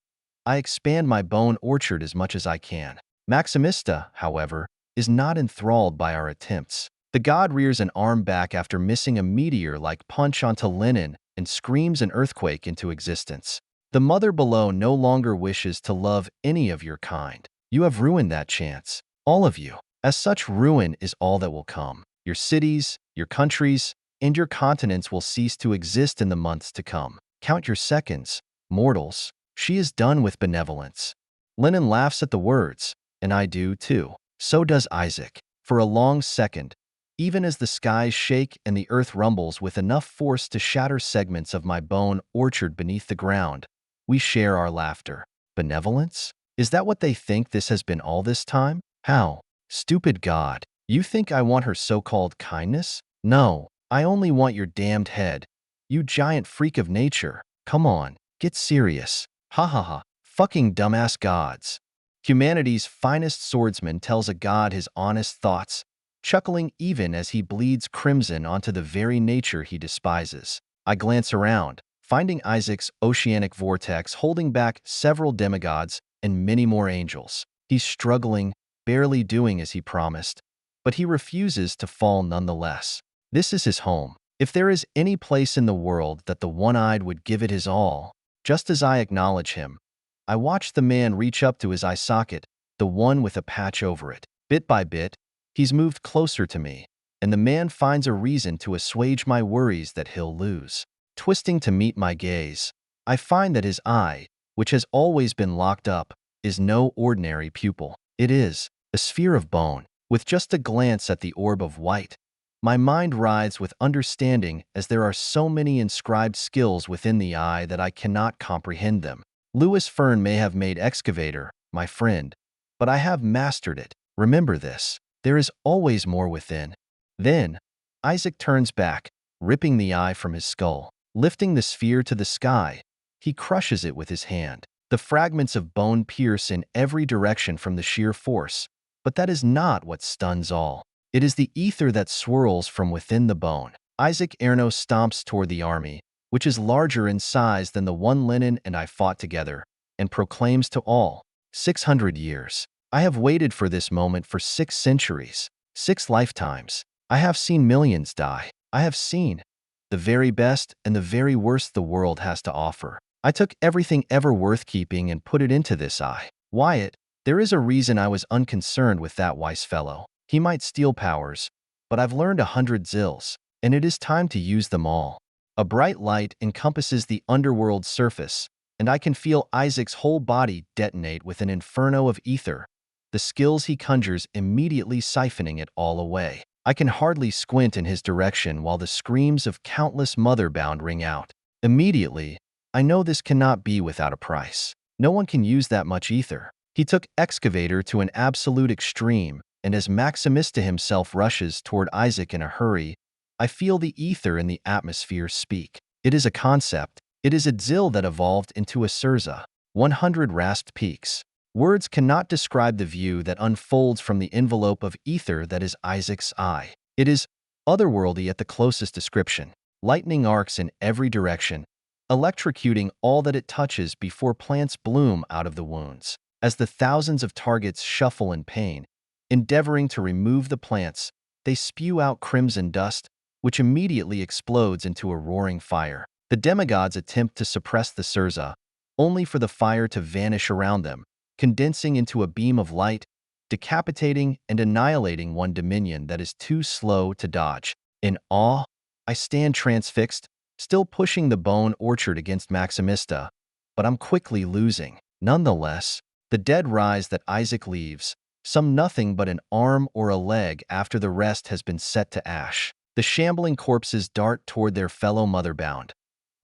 I expand my bone orchard as much as I can. Maximista, however, is not enthralled by our attempts. The god rears an arm back after missing a meteor-like punch onto Lennon and screams an earthquake into existence. The mother below no longer wishes to love any of your kind. You have ruined that chance. All of you. As such, ruin is all that will come. Your cities, your countries, and your continents will cease to exist in the months to come. Count your seconds, mortals. She is done with benevolence. Lennon laughs at the words, and I do too. So does Isaac. For a long second, even as the skies shake and the earth rumbles with enough force to shatter segments of my bone orchard beneath the ground, we share our laughter. Benevolence? Is that what they think this has been all this time? How? Stupid God. You think I want her so-called kindness? No, I only want your damned head. You giant freak of nature. Come on, get serious. Ha ha ha. Fucking dumbass gods. Humanity's finest swordsman tells a god his honest thoughts, chuckling even as he bleeds crimson onto the very nature he despises. I glance around, finding Isaac's oceanic vortex holding back several demigods and many more angels. He's struggling, barely doing as he promised, but he refuses to fall nonetheless. This is his home. If there is any place in the world that the one-eyed would give it his all, just as I acknowledge him, I watch the man reach up to his eye socket, the one with a patch over it. Bit by bit, he's moved closer to me, and the man finds a reason to assuage my worries that he'll lose. Twisting to meet my gaze, I find that his eye, which has always been locked up, is no ordinary pupil. It is a sphere of bone. With just a glance at the orb of white, my mind rides with understanding as there are so many inscribed skills within the eye that I cannot comprehend them. Lewis Fern may have made excavator, my friend, but I have mastered it. Remember this. There is always more within. Then, Isaac turns back, ripping the eye from his skull. Lifting the sphere to the sky, he crushes it with his hand. The fragments of bone pierce in every direction from the sheer force, but that is not what stuns all. It is the ether that swirls from within the bone. Isaac Erno stomps toward the army, which is larger in size than the one Lennon and I fought together, and proclaims to all, 600 years. I have waited for this moment for 6 centuries, 6 lifetimes. I have seen millions die. I have seen the very best and the very worst the world has to offer. I took everything ever worth keeping and put it into this eye. Wyatt, there is a reason I was unconcerned with that wise fellow. He might steal powers, but I've learned 100 zills, and it is time to use them all. A bright light encompasses the underworld's surface, and I can feel Isaac's whole body detonate with an inferno of ether, the skills he conjures immediately siphoning it all away. I can hardly squint in his direction while the screams of countless motherbound ring out. Immediately, I know this cannot be without a price. No one can use that much ether. He took Excavator to an absolute extreme, and as Maximista himself rushes toward Isaac in a hurry, I feel the ether in the atmosphere speak. It is a concept. It is a Zil that evolved into a Surza. 100 rasped peaks. Words cannot describe the view that unfolds from the envelope of ether that is Isaac's eye. It is otherworldly at the closest description. Lightning arcs in every direction, electrocuting all that it touches before plants bloom out of the wounds. As the thousands of targets shuffle in pain, endeavoring to remove the plants, they spew out crimson dust, which immediately explodes into a roaring fire. The demigods attempt to suppress the Surza, only for the fire to vanish around them, condensing into a beam of light, decapitating and annihilating one dominion that is too slow to dodge. In awe, I stand transfixed, still pushing the bone orchard against Maximista, but I'm quickly losing. Nonetheless, the dead rise that Isaac leaves, some nothing but an arm or a leg after the rest has been set to ash. The shambling corpses dart toward their fellow motherbound,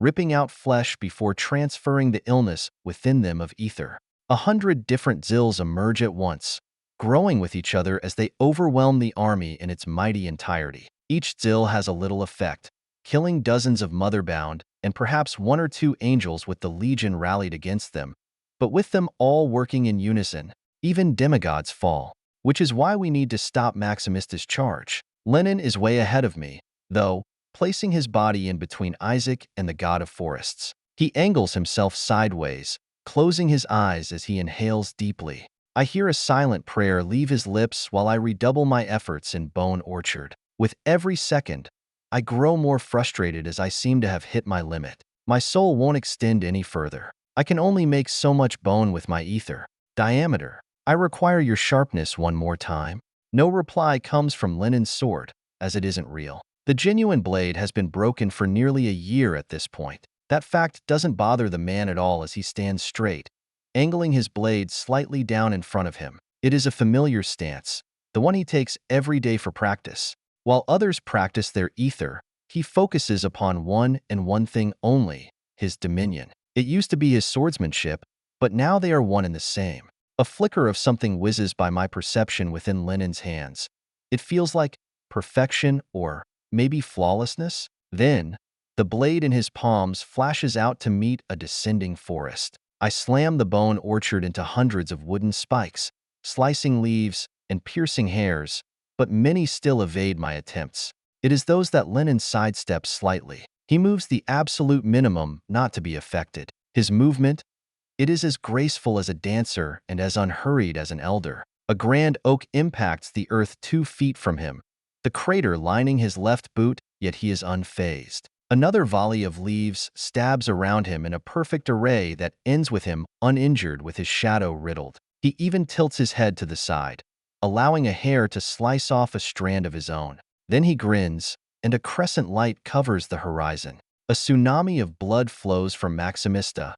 ripping out flesh before transferring the illness within them of ether. 100 different Zils emerge at once, growing with each other as they overwhelm the army in its mighty entirety. Each Zil has a little effect, killing dozens of motherbound and perhaps one or two angels with the legion rallied against them, but with them all working in unison, even demigods fall, which is why we need to stop Maximista's charge. Lenin is way ahead of me, though, placing his body in between Isaac and the god of forests. He angles himself sideways, closing his eyes as he inhales deeply. I hear a silent prayer leave his lips while I redouble my efforts in Bone Orchard. With every second, I grow more frustrated as I seem to have hit my limit. My soul won't extend any further. I can only make so much bone with my ether. Diameter, I require your sharpness one more time. No reply comes from Lenin's sword, as it isn't real. The genuine blade has been broken for nearly a year at this point. That fact doesn't bother the man at all as he stands straight, angling his blade slightly down in front of him. It is a familiar stance, the one he takes every day for practice. While others practice their ether, he focuses upon one and one thing only, his dominion. It used to be his swordsmanship, but now they are one and the same. A flicker of something whizzes by my perception within Lenin's hands. It feels like perfection or maybe flawlessness. Then, the blade in his palms flashes out to meet a descending forest. I slam the Bone Orchard into hundreds of wooden spikes, slicing leaves and piercing hairs, but many still evade my attempts. It is those that Lenin sidesteps slightly. He moves the absolute minimum not to be affected. His movement, it is as graceful as a dancer and as unhurried as an elder. A grand oak impacts the earth 2 feet from him, the crater lining his left boot, yet he is unfazed. Another volley of leaves stabs around him in a perfect array that ends with him uninjured with his shadow riddled. He even tilts his head to the side, allowing a hair to slice off a strand of his own. Then he grins, and a crescent light covers the horizon. A tsunami of blood flows from Maximista.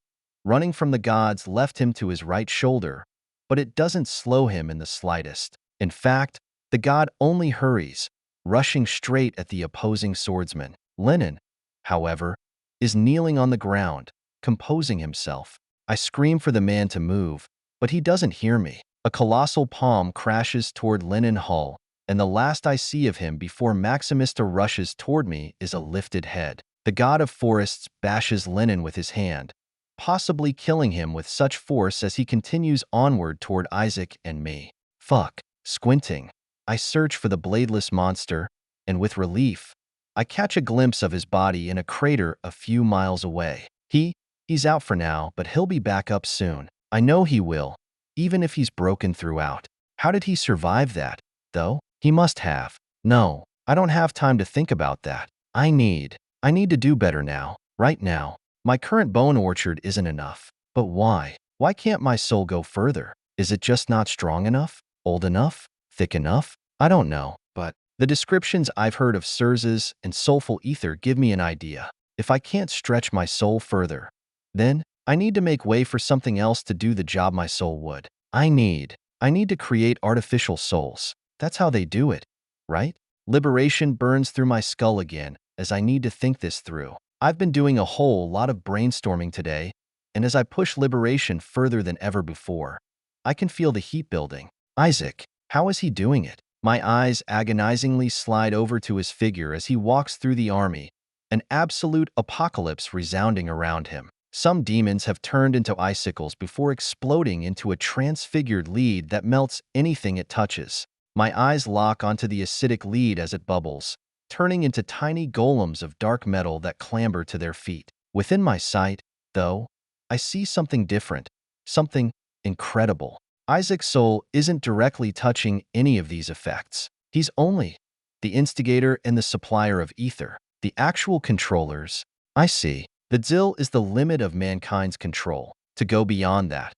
Running from the gods left him to his right shoulder, but it doesn't slow him in the slightest. In fact, the god only hurries, rushing straight at the opposing swordsman. Lenin, however, is kneeling on the ground, composing himself. I scream for the man to move, but he doesn't hear me. A colossal palm crashes toward Lenin Hull, and the last I see of him before Maximista rushes toward me is a lifted head. The god of forests bashes Lenin with his hand, possibly killing him with such force as he continues onward toward Isaac and me. Fuck. Squinting, I search for the bladeless monster, and with relief, I catch a glimpse of his body in a crater a few miles away. He's out for now, but he'll be back up soon. I know he will, even if he's broken throughout. How did he survive that, though? He must have. No, I don't have time to think about that. I need to do better now, right now. My current bone orchard isn't enough. But why? Why can't my soul go further? Is it just not strong enough? Old enough? Thick enough? I don't know, but the descriptions I've heard of Surzas and soulful ether give me an idea. If I can't stretch my soul further, then I need to make way for something else to do the job my soul would. I need to create artificial souls. That's how they do it, right? Liberation burns through my skull again as I need to think this through. I've been doing a whole lot of brainstorming today, and as I push liberation further than ever before, I can feel the heat building. Isaac, how is he doing it? My eyes agonizingly slide over to his figure as he walks through the army, an absolute apocalypse resounding around him. Some demons have turned into icicles before exploding into a transfigured lead that melts anything it touches. My eyes lock onto the acidic lead as it bubbles, turning into tiny golems of dark metal that clamber to their feet. Within my sight, though, I see something different, something incredible. Isaac's soul isn't directly touching any of these effects. He's only the instigator and the supplier of ether, the actual controllers. I see. The Zil is the limit of mankind's control. To go beyond that,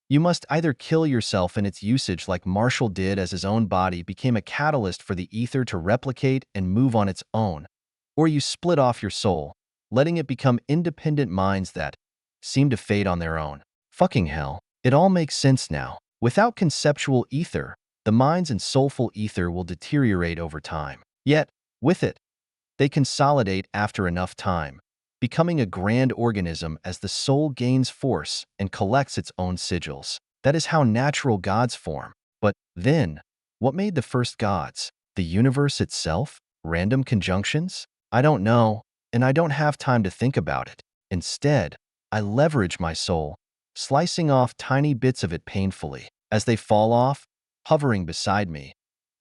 you must either kill yourself in its usage like Marshall did as his own body became a catalyst for the ether to replicate and move on its own, or you split off your soul, letting it become independent minds that seem to fade on their own. Fucking hell, it all makes sense now. Without conceptual ether, the minds and soulful ether will deteriorate over time. Yet, with it, they consolidate after enough time, becoming a grand organism as the soul gains force and collects its own sigils. That is how natural gods form. But then, what made the first gods? The universe itself? Random conjunctions? I don't know, and I don't have time to think about it. Instead, I leverage my soul, slicing off tiny bits of it painfully. As they fall off, hovering beside me,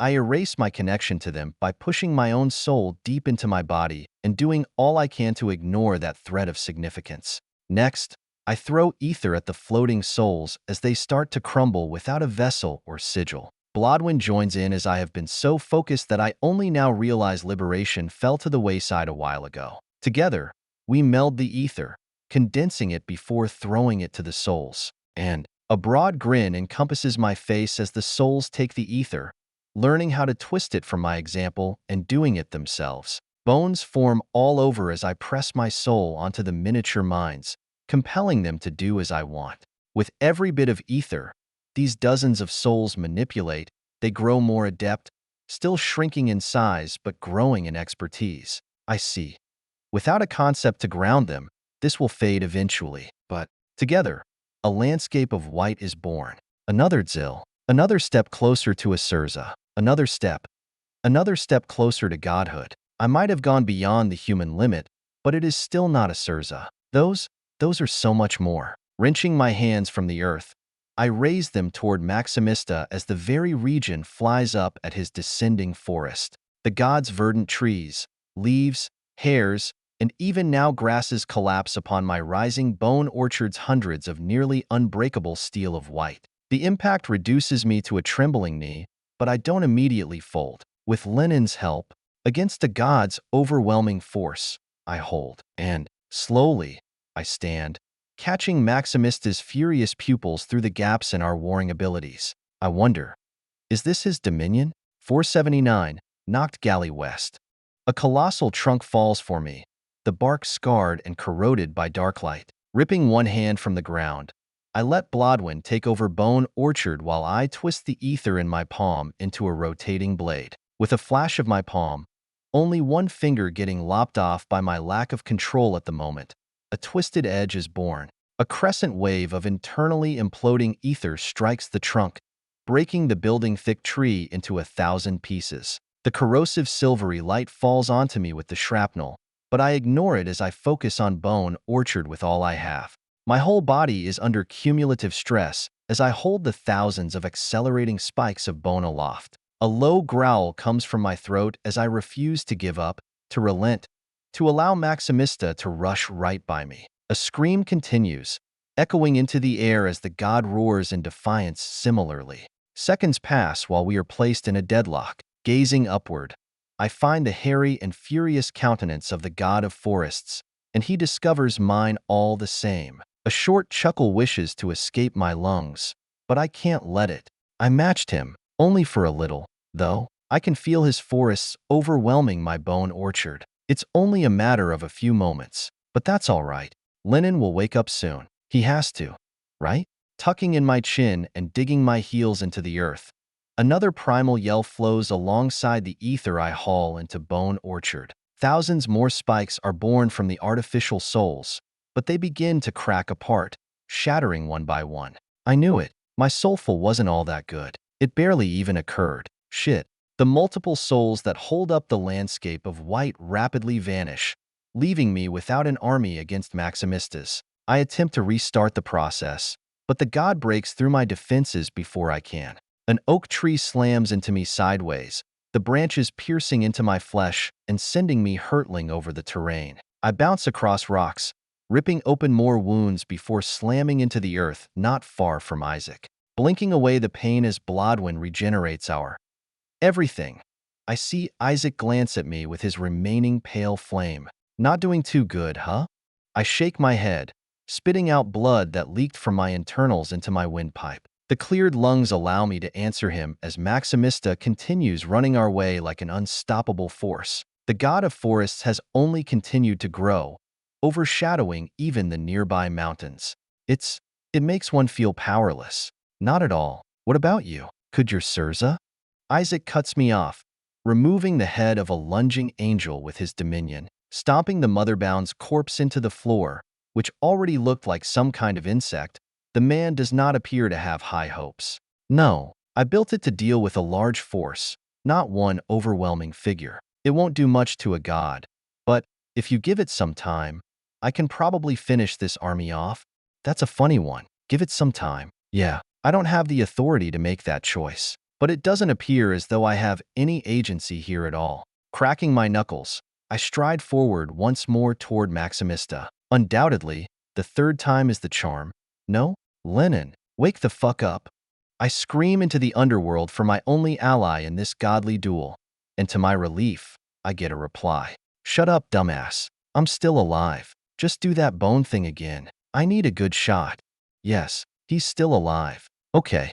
I erase my connection to them by pushing my own soul deep into my body and doing all I can to ignore that thread of significance. Next, I throw ether at the floating souls as they start to crumble without a vessel or sigil. Blodwyn joins in as I have been so focused that I only now realize liberation fell to the wayside a while ago. Together, we meld the ether, condensing it before throwing it to the souls. And a broad grin encompasses my face as the souls take the ether, learning how to twist it from my example and doing it themselves. Bones form all over as I press my soul onto the miniature minds, compelling them to do as I want. With every bit of ether, these dozens of souls manipulate, they grow more adept, still shrinking in size but growing in expertise. I see. Without a concept to ground them, this will fade eventually. But together, a landscape of white is born. Another Zil. Another step closer to a Surza. Another step closer to godhood. I might have gone beyond the human limit, but it is still not a Surza. Those are so much more. Wrenching my hands from the earth, I raise them toward Maximista as the very region flies up at his descending forest. The god's verdant trees, leaves, hairs, and even now grasses collapse upon my rising bone orchard's hundreds of nearly unbreakable steel of white. The impact reduces me to a trembling knee, but I don't immediately fold. With Lenin's help, against the god's overwhelming force, I hold. And, slowly, I stand, catching Maximista's furious pupils through the gaps in our warring abilities. I wonder, is this his dominion? 479, Knocked Galley West. A colossal trunk falls for me, the bark scarred and corroded by darklight. Ripping one hand from the ground, I let Blodwyn take over Bone Orchard while I twist the ether in my palm into a rotating blade. With a flash of my palm, only one finger getting lopped off by my lack of control at the moment, a twisted edge is born. A crescent wave of internally imploding ether strikes the trunk, breaking the building-thick tree into 1,000 pieces. The corrosive silvery light falls onto me with the shrapnel, but I ignore it as I focus on Bone Orchard with all I have. My whole body is under cumulative stress as I hold the thousands of accelerating spikes of bone aloft. A low growl comes from my throat as I refuse to give up, to relent, to allow Maximista to rush right by me. A scream continues, echoing into the air as the god roars in defiance similarly. Seconds pass while we are placed in a deadlock. Gazing upward, I find the hairy and furious countenance of the god of forests, and he discovers mine all the same. A short chuckle wishes to escape my lungs, but I can't let it. I matched him, only for a little, though. I can feel his forests overwhelming my bone orchard. It's only a matter of a few moments, but that's all right. Lennon will wake up soon. He has to, right? Tucking in my chin and digging my heels into the earth, another primal yell flows alongside the ether I haul into Bone Orchard. Thousands more spikes are born from the artificial souls, but they begin to crack apart, shattering one by one. I knew it. My soulful wasn't all that good. It barely even occurred. Shit. The multiple souls that hold up the landscape of white rapidly vanish, leaving me without an army against Maximistas. I attempt to restart the process, but the god breaks through my defenses before I can. An oak tree slams into me sideways, the branches piercing into my flesh and sending me hurtling over the terrain. I bounce across rocks, ripping open more wounds before slamming into the earth not far from Isaac. Blinking away the pain as Blodwyn regenerates our everything. I see Isaac glance at me with his remaining pale flame. Not doing too good, huh? I shake my head, spitting out blood that leaked from my internals into my windpipe. The cleared lungs allow me to answer him as Maximista continues running our way like an unstoppable force. The god of forests has only continued to grow, overshadowing even the nearby mountains. It makes one feel powerless. Not at all. What about you? Could your Sirza? Isaac cuts me off, removing the head of a lunging angel with his dominion, stomping the motherbound's corpse into the floor, which already looked like some kind of insect. The man does not appear to have high hopes. No, I built it to deal with a large force, not one overwhelming figure. It won't do much to a god, but if you give it some time, I can probably finish this army off. That's a funny one. Give it some time. Yeah, I don't have the authority to make that choice. But it doesn't appear as though I have any agency here at all. Cracking my knuckles, I stride forward once more toward Maximista. Undoubtedly, the third time is the charm. No? Lennon, wake the fuck up. I scream into the underworld for my only ally in this godly duel, and to my relief, I get a reply. Shut up, dumbass. I'm still alive. Just do that bone thing again. I need a good shot. Yes, he's still alive. Okay.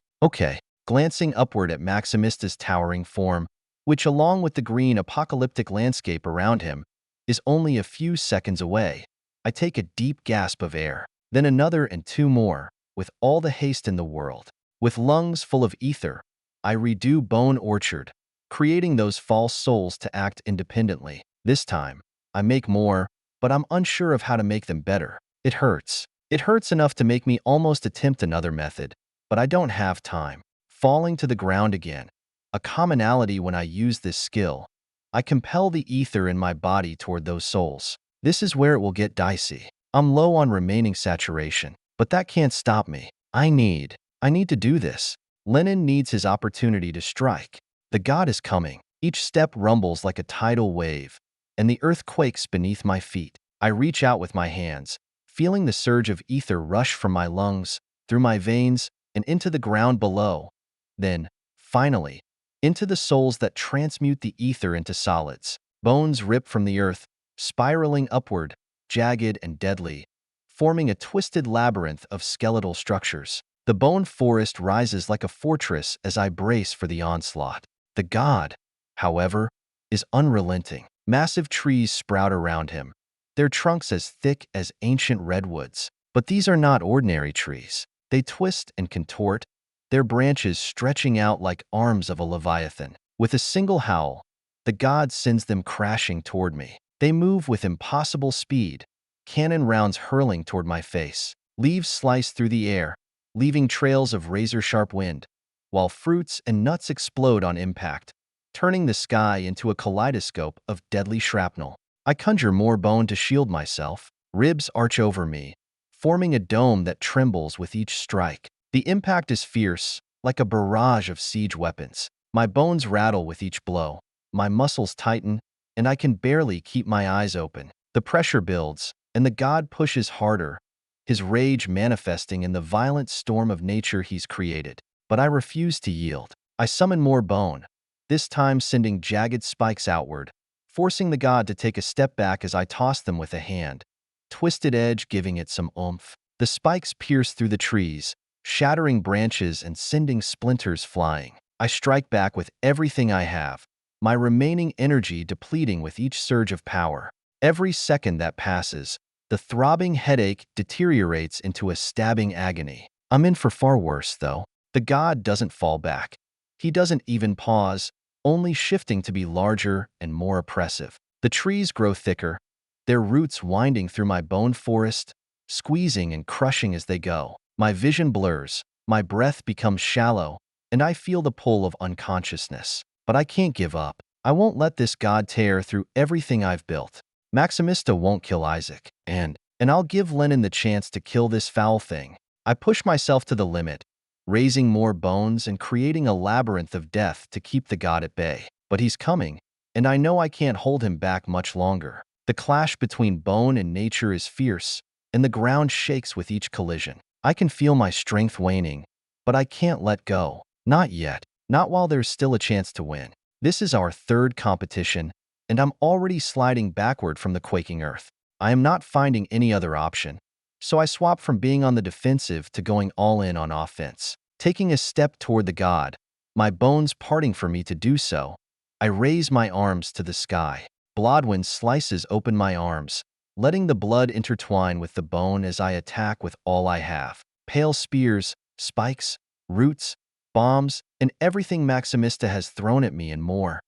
Glancing upward at Maximista's towering form, which along with the green apocalyptic landscape around him, is only a few seconds away, I take a deep gasp of air, then another and two more, with all the haste in the world. With lungs full of ether, I redo Bone Orchard, creating those false souls to act independently. This time, I make more, but I'm unsure of how to make them better. It hurts. It hurts enough to make me almost attempt another method, but I don't have time. Falling to the ground again, a commonality when I use this skill, I compel the ether in my body toward those souls. This is where it will get dicey. I'm low on remaining saturation, but that can't stop me. I need to do this. Lennon needs his opportunity to strike. The god is coming. Each step rumbles like a tidal wave, and the earth quakes beneath my feet. I reach out with my hands, feeling the surge of ether rush from my lungs, through my veins, and into the ground below. Then, finally, into the souls that transmute the ether into solids. Bones rip from the earth, spiraling upward, jagged and deadly, forming a twisted labyrinth of skeletal structures. The bone forest rises like a fortress as I brace for the onslaught. The god, however, is unrelenting. Massive trees sprout around him, their trunks as thick as ancient redwoods. But these are not ordinary trees. They twist and contort, their branches stretching out like arms of a Leviathan. With a single howl, the god sends them crashing toward me. They move with impossible speed, cannon rounds hurling toward my face. Leaves slice through the air, leaving trails of razor-sharp wind, while fruits and nuts explode on impact, turning the sky into a kaleidoscope of deadly shrapnel. I conjure more bone to shield myself. Ribs arch over me, forming a dome that trembles with each strike. The impact is fierce, like a barrage of siege weapons. My bones rattle with each blow. My muscles tighten, and I can barely keep my eyes open. The pressure builds, and the god pushes harder, his rage manifesting in the violent storm of nature he's created. But I refuse to yield. I summon more bone, this time sending jagged spikes outward, forcing the god to take a step back as I toss them with a hand, twisted edge giving it some oomph. The spikes pierce through the trees, shattering branches and sending splinters flying. I strike back with everything I have, my remaining energy depleting with each surge of power. Every second that passes, the throbbing headache deteriorates into a stabbing agony. I'm in for far worse, though. The god doesn't fall back. He doesn't even pause, only shifting to be larger and more oppressive. The trees grow thicker, their roots winding through my bone forest, squeezing and crushing as they go. My vision blurs, my breath becomes shallow, and I feel the pull of unconsciousness. But I can't give up. I won't let this god tear through everything I've built. Maximista won't kill Isaac, and I'll give Lennon the chance to kill this foul thing. I push myself to the limit, raising more bones and creating a labyrinth of death to keep the god at bay. But he's coming, and I know I can't hold him back much longer. The clash between bone and nature is fierce, and the ground shakes with each collision. I can feel my strength waning, but I can't let go. Not yet. Not while there's still a chance to win. This is our third competition, and I'm already sliding backward from the quaking earth. I am not finding any other option, so I swap from being on the defensive to going all in on offense. Taking a step toward the god, my bones parting for me to do so, I raise my arms to the sky. Blodwyn slices open my arms, letting the blood intertwine with the bone as I attack with all I have. Pale spears, spikes, roots, bombs, and everything Maximista has thrown at me and more.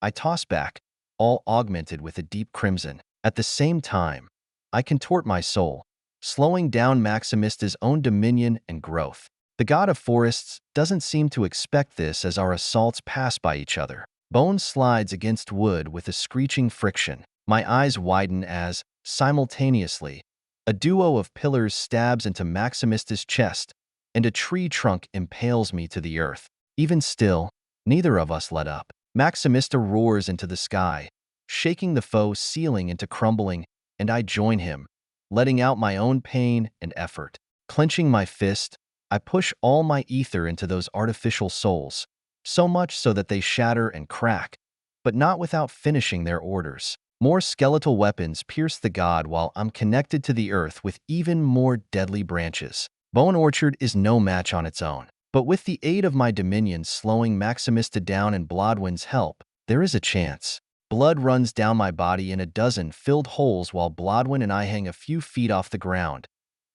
I toss back, all augmented with a deep crimson. At the same time, I contort my soul, slowing down Maximista's own dominion and growth. The god of forests doesn't seem to expect this as our assaults pass by each other. Bone slides against wood with a screeching friction. My eyes widen as, simultaneously, a duo of pillars stabs into Maximista's chest, and a tree trunk impales me to the earth. Even still, neither of us let up. Maximista roars into the sky, shaking the foe ceiling into crumbling, and I join him, letting out my own pain and effort. Clenching my fist, I push all my ether into those artificial souls, so much so that they shatter and crack, but not without finishing their orders. More skeletal weapons pierce the god while I'm connected to the earth with even more deadly branches. Bone Orchard is no match on its own, but with the aid of my dominions slowing Maximista down and Blodwyn's help, there is a chance. Blood runs down my body in a dozen filled holes while Blodwyn and I hang a few feet off the ground,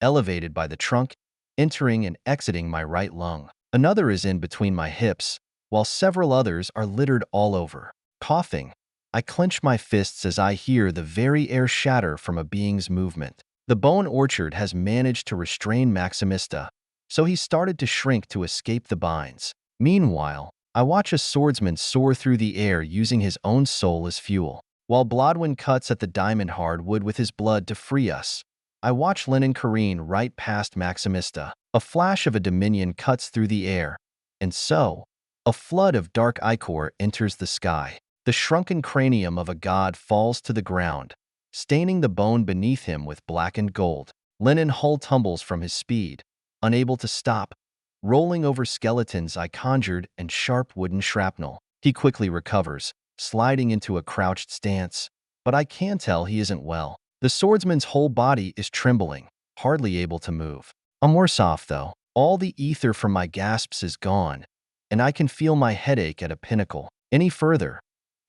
elevated by the trunk, entering and exiting my right lung. Another is in between my hips, while several others are littered all over. Coughing, I clench my fists as I hear the very air shatter from a being's movement. The Bone Orchard has managed to restrain Maximista, so he started to shrink to escape the binds. Meanwhile, I watch a swordsman soar through the air using his own soul as fuel. While Blodwyn cuts at the diamond hardwood with his blood to free us, I watch Lennon careen right past Maximista. A flash of a dominion cuts through the air, and so, a flood of dark ichor enters the sky. The shrunken cranium of a god falls to the ground, staining the bone beneath him with blackened gold. Lennon hull tumbles from his speed, unable to stop, rolling over skeletons I conjured and sharp wooden shrapnel. He quickly recovers, sliding into a crouched stance, but I can tell he isn't well. The swordsman's whole body is trembling, hardly able to move. I'm worse off, though. All the ether from my gasps is gone, and I can feel my headache at a pinnacle. Any further,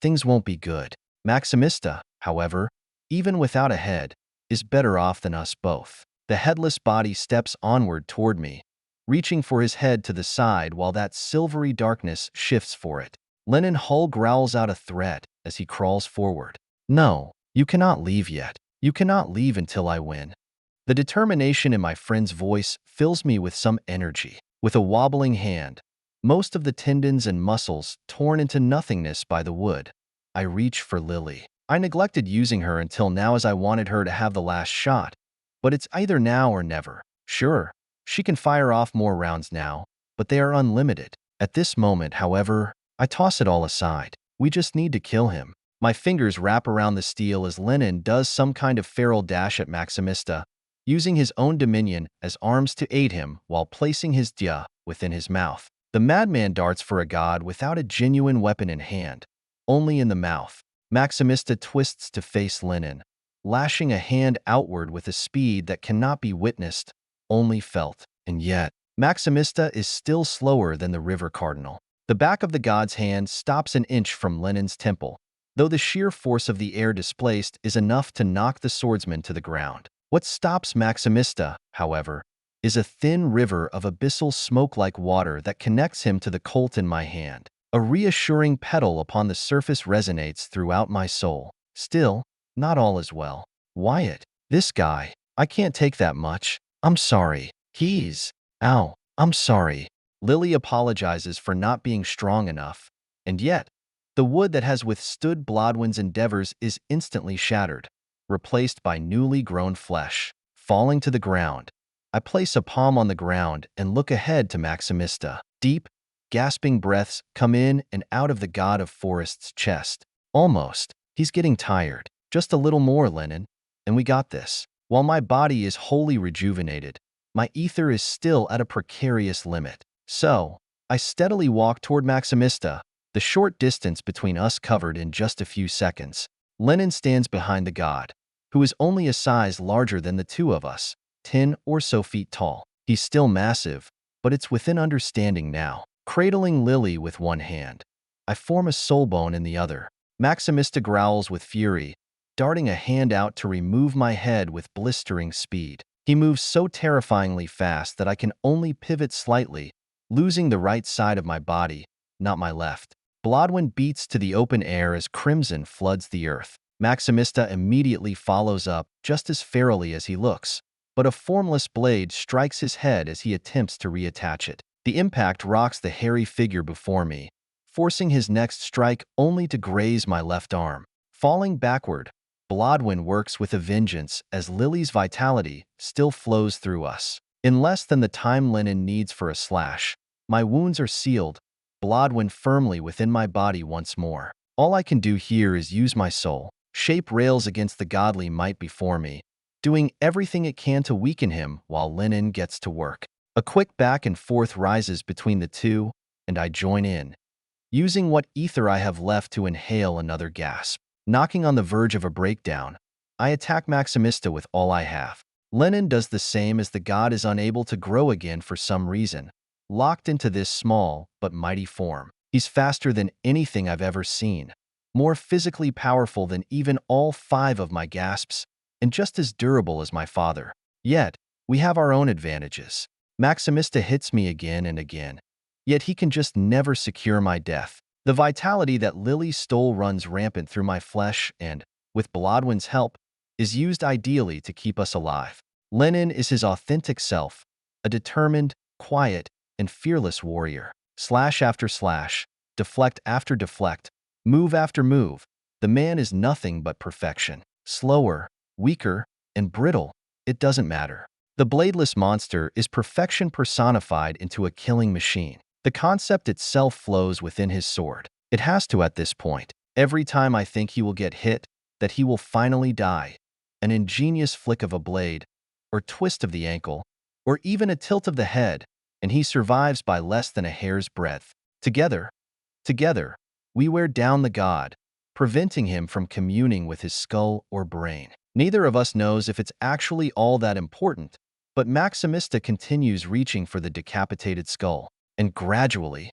things won't be good. Maximista, however, even without a head, is better off than us both. The headless body steps onward toward me, reaching for his head to the side while that silvery darkness shifts for it. Lennon Hull growls out a threat as he crawls forward. No, you cannot leave yet. You cannot leave until I win. The determination in my friend's voice fills me with some energy. With a wobbling hand, most of the tendons and muscles torn into nothingness by the wood, I reach for Lily. I neglected using her until now as I wanted her to have the last shot, but it's either now or never. Sure, she can fire off more rounds now, but they are unlimited. At this moment, however, I toss it all aside. We just need to kill him. My fingers wrap around the steel as Lennon does some kind of feral dash at Maximista, using his own dominion as arms to aid him while placing his dia within his mouth. The madman darts for a god without a genuine weapon in hand, only in the mouth. Maximista twists to face Linen, lashing a hand outward with a speed that cannot be witnessed, only felt. And yet, Maximista is still slower than the river cardinal. The back of the god's hand stops an inch from Lenin's temple, though the sheer force of the air displaced is enough to knock the swordsman to the ground. What stops Maximista, however, is a thin river of abyssal smoke-like water that connects him to the colt in my hand. A reassuring pedal upon the surface resonates throughout my soul. Still, not all is well. Wyatt, this guy, I can't take that much. I'm sorry. Ow, I'm sorry. Lily apologizes for not being strong enough, and yet, the wood that has withstood Blodwen's endeavors is instantly shattered, replaced by newly grown flesh. Falling to the ground, I place a palm on the ground and look ahead to Maximista. Deep, gasping breaths come in and out of the god of forest's chest. Almost. He's getting tired. Just a little more, Lenin, and we got this. While my body is wholly rejuvenated, my ether is still at a precarious limit. So, I steadily walk toward Maximista, the short distance between us covered in just a few seconds. Lenin stands behind the god, who is only a size larger than the two of us, 10 or so feet tall. He's still massive, but it's within understanding now. Cradling Lily with one hand, I form a soul bone in the other. Maximista growls with fury, darting a hand out to remove my head with blistering speed. He moves so terrifyingly fast that I can only pivot slightly, losing the right side of my body, not my left. Blodwen beats to the open air as crimson floods the earth. Maximista immediately follows up just as ferally as he looks, but a formless blade strikes his head as he attempts to reattach it. The impact rocks the hairy figure before me, forcing his next strike only to graze my left arm. Falling backward, Blodwen works with a vengeance as Lily's vitality still flows through us. In less than the time Lenin needs for a slash, my wounds are sealed, Blodwen firmly within my body once more. All I can do here is use my soul, shape rails against the godly might before me, doing everything it can to weaken him while Lenin gets to work. A quick back and forth rises between the two, and I join in, using what ether I have left to inhale another gasp. Knocking on the verge of a breakdown, I attack Maximista with all I have. Lenin does the same as the god is unable to grow again for some reason, locked into this small but mighty form. He's faster than anything I've ever seen, more physically powerful than even all 5 of my gasps, and just as durable as my father. Yet, we have our own advantages. Maximista hits me again and again, yet he can just never secure my death. The vitality that Lily stole runs rampant through my flesh and, with Blodwen's help, is used ideally to keep us alive. Lenin is his authentic self, a determined, quiet, and fearless warrior. Slash after slash, deflect after deflect, move after move, the man is nothing but perfection. Slower, weaker, and brittle, it doesn't matter. The bladeless monster is perfection personified into a killing machine. The concept itself flows within his sword. It has to at this point. Every time I think he will get hit, that he will finally die, an ingenious flick of a blade, or twist of the ankle, or even a tilt of the head, and he survives by less than a hair's breadth. Together, we wear down the god, preventing him from communing with his skull or brain. Neither of us knows if it's actually all that important, but Maximista continues reaching for the decapitated skull. And gradually,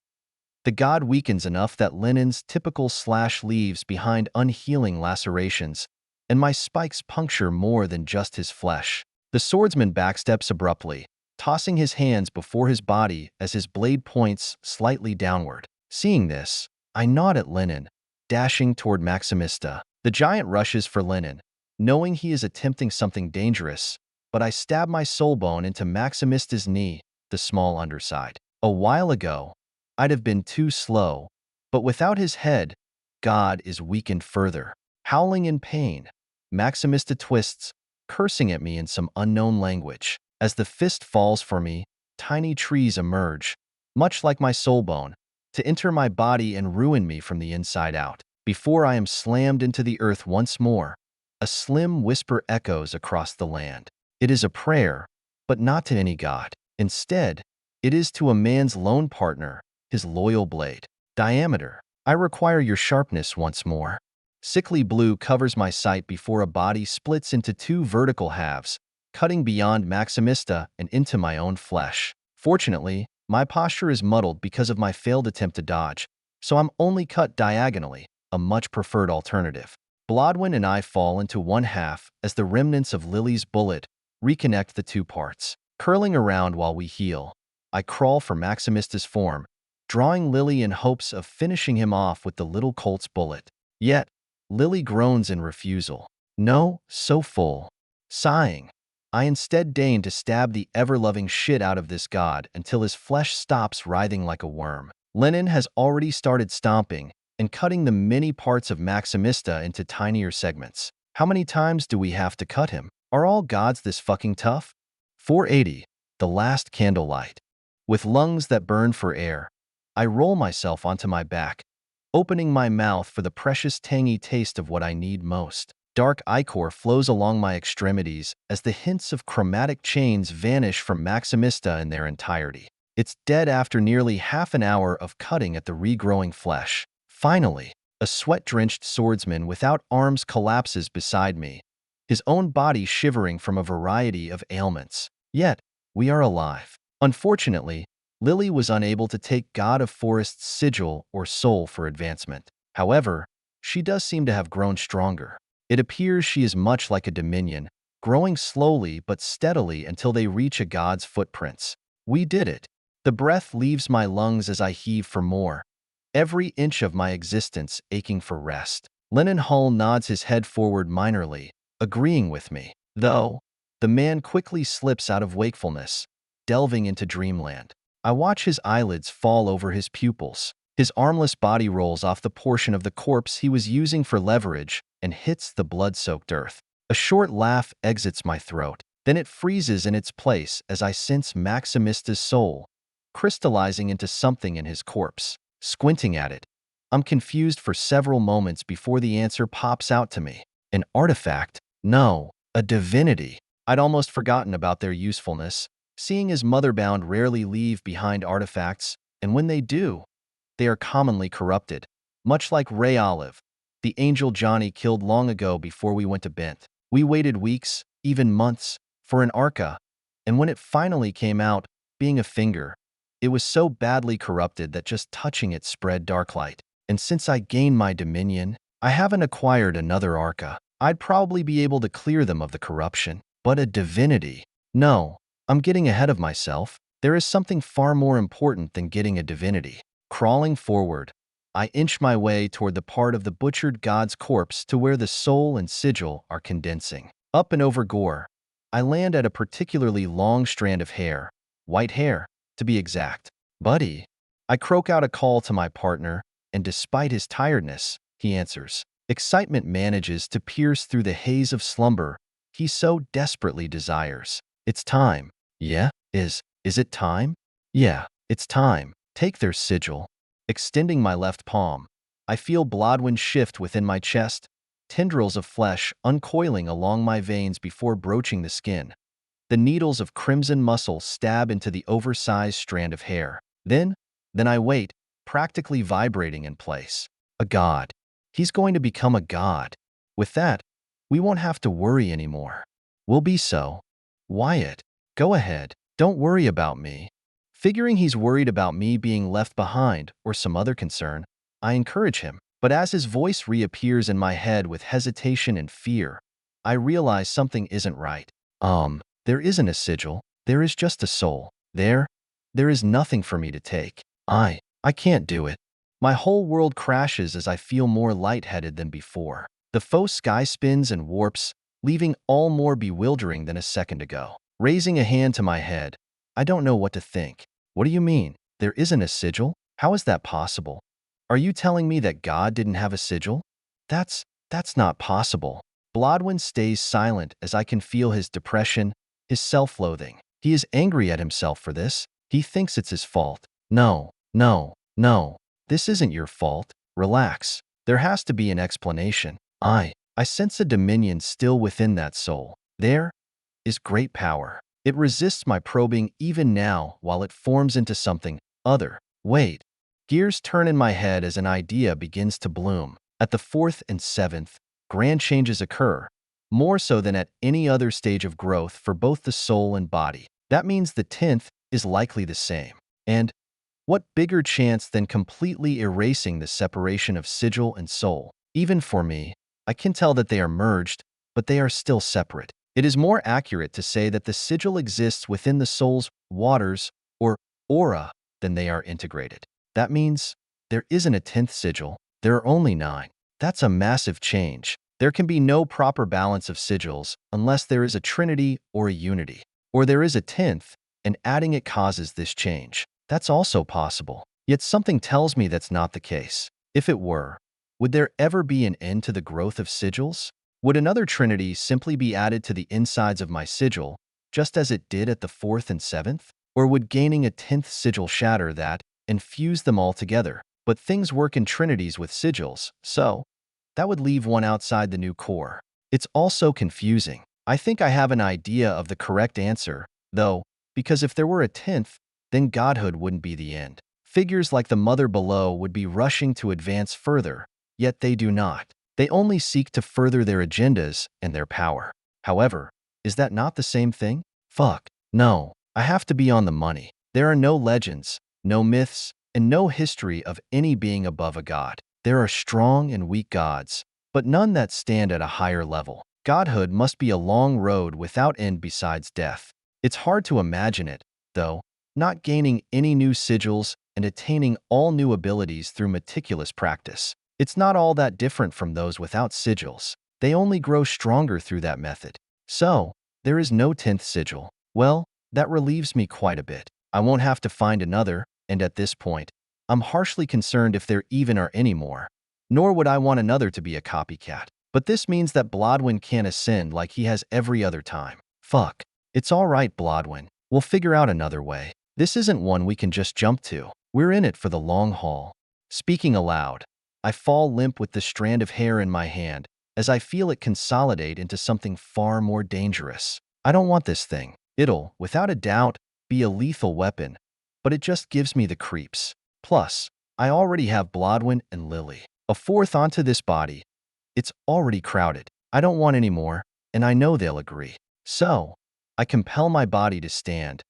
the god weakens enough that Lenin's typical slash leaves behind unhealing lacerations, and my spikes puncture more than just his flesh. The swordsman backsteps abruptly, tossing his hands before his body as his blade points slightly downward. Seeing this, I nod at Lenin, dashing toward Maximista. The giant rushes for Lenin, knowing he is attempting something dangerous, but I stab my soul bone into Maximista's knee, the small underside. A while ago, I'd have been too slow, but without his head, God is weakened further. Howling in pain, Maximista twists, cursing at me in some unknown language. As the fist falls for me, tiny trees emerge, much like my soul bone, to enter my body and ruin me from the inside out. Before I am slammed into the earth once more, a slim whisper echoes across the land. It is a prayer, but not to any god. Instead, it is to a man's lone partner, his loyal blade. Diameter. I require your sharpness once more. Sickly blue covers my sight before a body splits into two vertical halves, cutting beyond Maximista and into my own flesh. Fortunately, my posture is muddled because of my failed attempt to dodge, so I'm only cut diagonally, a much preferred alternative. Blodwyn and I fall into one half as the remnants of Lily's bullet reconnect the two parts. Curling around while we heal, I crawl for Maximista's form, drawing Lily in hopes of finishing him off with the little Colt's bullet. Yet, Lily groans in refusal. No, so full. Sighing, I instead deign to stab the ever-loving shit out of this god until his flesh stops writhing like a worm. Lennon has already started stomping and cutting the many parts of Maximista into tinier segments. How many times do we have to cut him? Are all gods this fucking tough? 480. The last candlelight. With lungs that burn for air, I roll myself onto my back, opening my mouth for the precious tangy taste of what I need most. Dark ichor flows along my extremities as the hints of chromatic chains vanish from Maximista in their entirety. It's dead after nearly half an hour of cutting at the regrowing flesh. Finally, a sweat-drenched swordsman without arms collapses beside me, his own body shivering from a variety of ailments. Yet, we are alive. Unfortunately, Lily was unable to take God of Forest's sigil or soul for advancement. However, she does seem to have grown stronger. It appears she is much like a dominion, growing slowly but steadily until they reach a god's footprints. We did it. The breath leaves my lungs as I heave for more, every inch of my existence aching for rest. Lennon Hull nods his head forward minorly, agreeing with me. Though, the man quickly slips out of wakefulness, delving into dreamland. I watch his eyelids fall over his pupils. His armless body rolls off the portion of the corpse he was using for leverage and hits the blood-soaked earth. A short laugh exits my throat. Then it freezes in its place as I sense Maximista's soul, crystallizing into something in his corpse. Squinting at it, I'm confused for several moments before the answer pops out to me. An artifact? No, a divinity. I'd almost forgotten about their usefulness, seeing as Motherbound rarely leave behind artifacts, and when they do, they are commonly corrupted, much like Ray Olive, the angel Johnny killed long ago before we went to Bent. We waited weeks, even months, for an Arca, and when it finally came out, being a finger, it was so badly corrupted that just touching it spread darklight. And since I gained my dominion, I haven't acquired another Arca. I'd probably be able to clear them of the corruption. But a divinity? No, I'm getting ahead of myself. There is something far more important than getting a divinity. Crawling forward, I inch my way toward the part of the butchered god's corpse to where the soul and sigil are condensing. Up and over gore, I land at a particularly long strand of hair. White hair, to be exact. Buddy. I croak out a call to my partner, and despite his tiredness, he answers. Excitement manages to pierce through the haze of slumber he so desperately desires. It's time. Yeah? Is it time? Yeah, it's time. Take their sigil. Extending my left palm, I feel Blodwyn shift within my chest, tendrils of flesh uncoiling along my veins before broaching the skin. The needles of crimson muscle stab into the oversized strand of hair. Then I wait, practically vibrating in place. A god. He's going to become a god. With that, we won't have to worry anymore. We'll be so. Wyatt, go ahead. Don't worry about me. Figuring he's worried about me being left behind or some other concern, I encourage him. But as his voice reappears in my head with hesitation and fear, I realize something isn't right. There isn't a sigil. There is just a soul. There is nothing for me to take. I can't do it. My whole world crashes as I feel more lightheaded than before. The faux sky spins and warps, leaving all more bewildering than a second ago. Raising a hand to my head, I don't know what to think. What do you mean? There isn't a sigil? How is that possible? Are you telling me that God didn't have a sigil? That's not possible. Blodwyn stays silent as I can feel his depression, his self-loathing. He is angry at himself for this. He thinks it's his fault. No. This isn't your fault. Relax. There has to be an explanation. I sense a dominion still within that soul. There is great power. It resists my probing even now while it forms into something other. Wait, Gears turn in my head as an idea begins to bloom. At the 4th and 7th, grand changes occur, more so than at any other stage of growth for both the soul and body. That means the 10th is likely the same. And what bigger chance than completely erasing the separation of sigil and soul? Even for me, I can tell that they are merged, but they are still separate. It is more accurate to say that the sigil exists within the soul's waters or aura than they are integrated. That means there isn't a 10th sigil, there are only 9. That's a massive change. There can be no proper balance of sigils unless there is a trinity or a unity. Or there is a 10th, and adding it causes this change. That's also possible. Yet something tells me that's not the case. If it were, would there ever be an end to the growth of sigils? Would another trinity simply be added to the insides of my sigil, just as it did at the 4th and 7th? Or would gaining a 10th sigil shatter that and fuse them all together? But things work in trinities with sigils, so that would leave one outside the new core. It's also confusing. I think I have an idea of the correct answer, though, because if there were a 10th, then godhood wouldn't be the end. Figures like the mother below would be rushing to advance further, yet they do not. They only seek to further their agendas and their power. However, is that not the same thing? Fuck. No, I have to be on the money. There are no legends, no myths, and no history of any being above a god. There are strong and weak gods, but none that stand at a higher level. Godhood must be a long road without end besides death. It's hard to imagine it, though, not gaining any new sigils and attaining all new abilities through meticulous practice. It's not all that different from those without sigils. They only grow stronger through that method. So, there is no 10th sigil. Well, that relieves me quite a bit. I won't have to find another, and at this point, I'm harshly concerned if there even are any more. Nor would I want another to be a copycat. But this means that Blodwyn can't ascend like he has every other time. Fuck. It's all right, Blodwyn. We'll figure out another way. This isn't one we can just jump to. We're in it for the long haul. Speaking aloud, I fall limp with the strand of hair in my hand as I feel it consolidate into something far more dangerous. I don't want this thing. It'll, without a doubt, be a lethal weapon, but it just gives me the creeps. Plus, I already have Blodwyn and Lily. A 4th onto this body. It's already crowded. I don't want any more, and I know they'll agree. So, I compel my body to stand,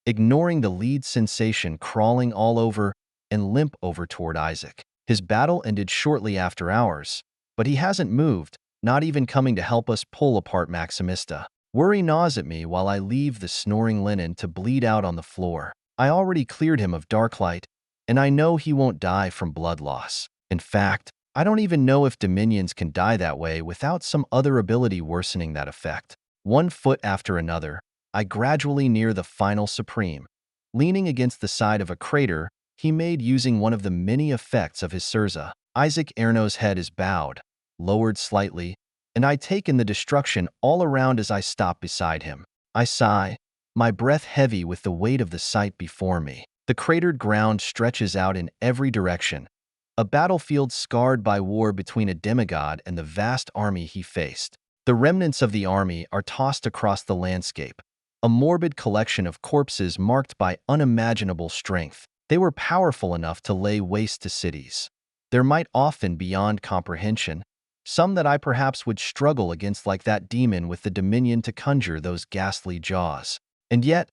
ignoring the lead sensation crawling all over and limp over toward Isaac. His battle ended shortly after ours, but he hasn't moved, not even coming to help us pull apart Maximista. Worry gnaws at me while I leave the snoring linen to bleed out on the floor. I already cleared him of Darklight, and I know he won't die from blood loss. In fact, I don't even know if Dominions can die that way without some other ability worsening that effect. One foot after another, I gradually near the final Supreme, leaning against the side of a crater he made using one of the many effects of his Surza. Isaac Erno's head is bowed, lowered slightly, and I take in the destruction all around as I stop beside him. I sigh, my breath heavy with the weight of the sight before me. The cratered ground stretches out in every direction, a battlefield scarred by war between a demigod and the vast army he faced. The remnants of the army are tossed across the landscape, a morbid collection of corpses marked by unimaginable strength. They were powerful enough to lay waste to cities. There might often, beyond comprehension, some that I perhaps would struggle against like that demon with the dominion to conjure those ghastly jaws. And yet,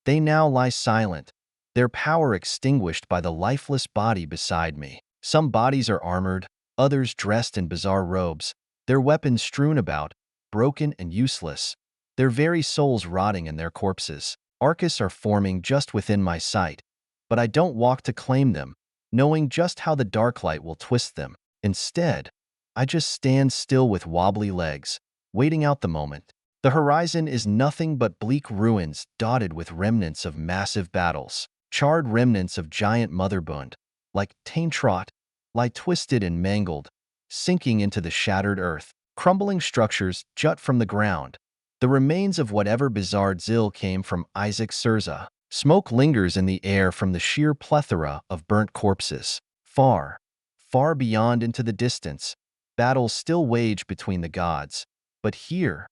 they now lie silent, their power extinguished by the lifeless body beside me. Some bodies are armored, others dressed in bizarre robes, their weapons strewn about, broken and useless, their very souls rotting in their corpses. Arcus are forming just within my sight, but I don't walk to claim them, knowing just how the dark light will twist them. Instead, I just stand still with wobbly legs, waiting out the moment. The horizon is nothing but bleak ruins dotted with remnants of massive battles. Charred remnants of giant motherbund, like Taintrot, lie twisted and mangled, sinking into the shattered earth. Crumbling structures jut from the ground, the remains of whatever bizarre Zil came from Isaac Surza. Smoke lingers in the air from the sheer plethora of burnt corpses. Far, far beyond into the distance, battles still wage between the gods, but here,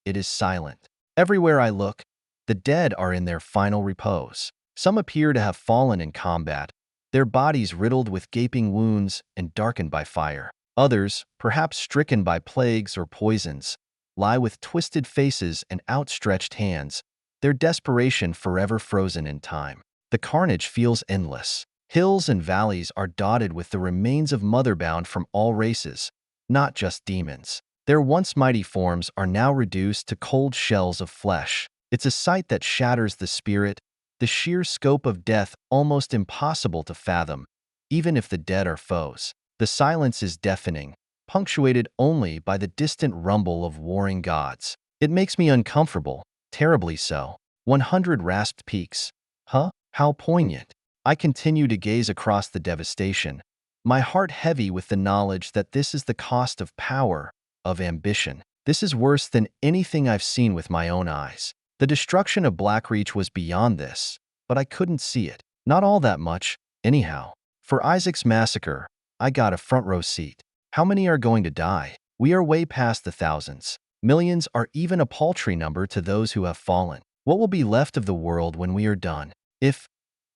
it is silent. Everywhere I look, the dead are in their final repose. Some appear to have fallen in combat, their bodies riddled with gaping wounds and darkened by fire. Others, perhaps stricken by plagues or poisons, lie with twisted faces and outstretched hands, their desperation forever frozen in time. The carnage feels endless. Hills and valleys are dotted with the remains of motherbound from all races, not just demons. Their once mighty forms are now reduced to cold shells of flesh. It's a sight that shatters the spirit, the sheer scope of death almost impossible to fathom, even if the dead are foes. The silence is deafening, punctuated only by the distant rumble of warring gods. It makes me uncomfortable, terribly so. 100 rasped peaks. Huh? How poignant. I continue to gaze across the devastation, my heart heavy with the knowledge that this is the cost of power, of ambition. This is worse than anything I've seen with my own eyes. The destruction of Blackreach was beyond this, but I couldn't see it. Not all that much, anyhow. For Isaac's massacre, I got a front row seat. How many are going to die? We are way past the thousands. Millions are even a paltry number to those who have fallen. What will be left of the world when we are done? If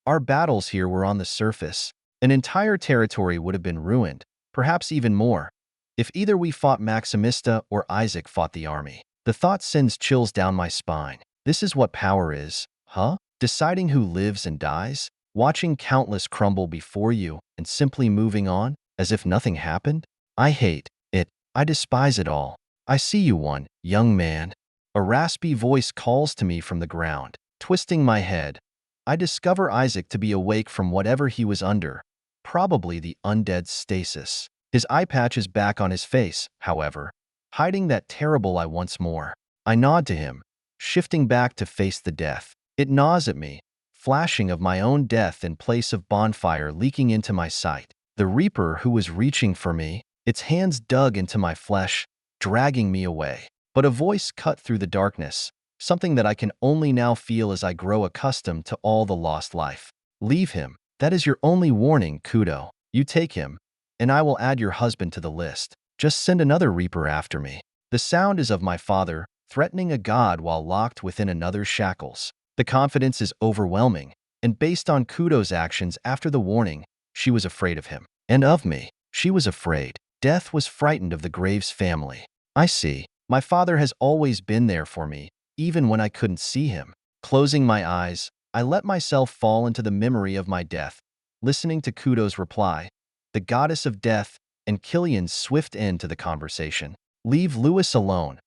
our battles here were on the surface, an entire territory would have been ruined, perhaps even more. If either we fought Maximista or Isaac fought the army. The thought sends chills down my spine. This is what power is, huh? Deciding who lives and dies? Watching countless crumble before you and simply moving on, as if nothing happened? I hate it. I despise it all. I see you one, young man. A raspy voice calls to me from the ground. Twisting my head, I discover Isaac to be awake from whatever he was under, probably the undead stasis. His eye patch is back on his face, however, hiding that terrible eye once more. I nod to him, shifting back to face the death. It gnaws at me, flashing of my own death in place of bonfire leaking into my sight. The Reaper who was reaching for me, its hands dug into my flesh, dragging me away. But a voice cut through the darkness, something that I can only now feel as I grow accustomed to all the lost life. Leave him. That is your only warning, Kudo. You take him, and I will add your husband to the list. Just send another Reaper after me. The sound is of my father, threatening a god while locked within another's shackles. The confidence is overwhelming, and based on Kudo's actions after the warning, she was afraid of him. And of me. She was afraid. Death was frightened of the Graves family. I see. My father has always been there for me, even when I couldn't see him. Closing my eyes, I let myself fall into the memory of my death, listening to Kudo's reply, the goddess of death, and Killian's swift end to the conversation. Leave Lewis alone.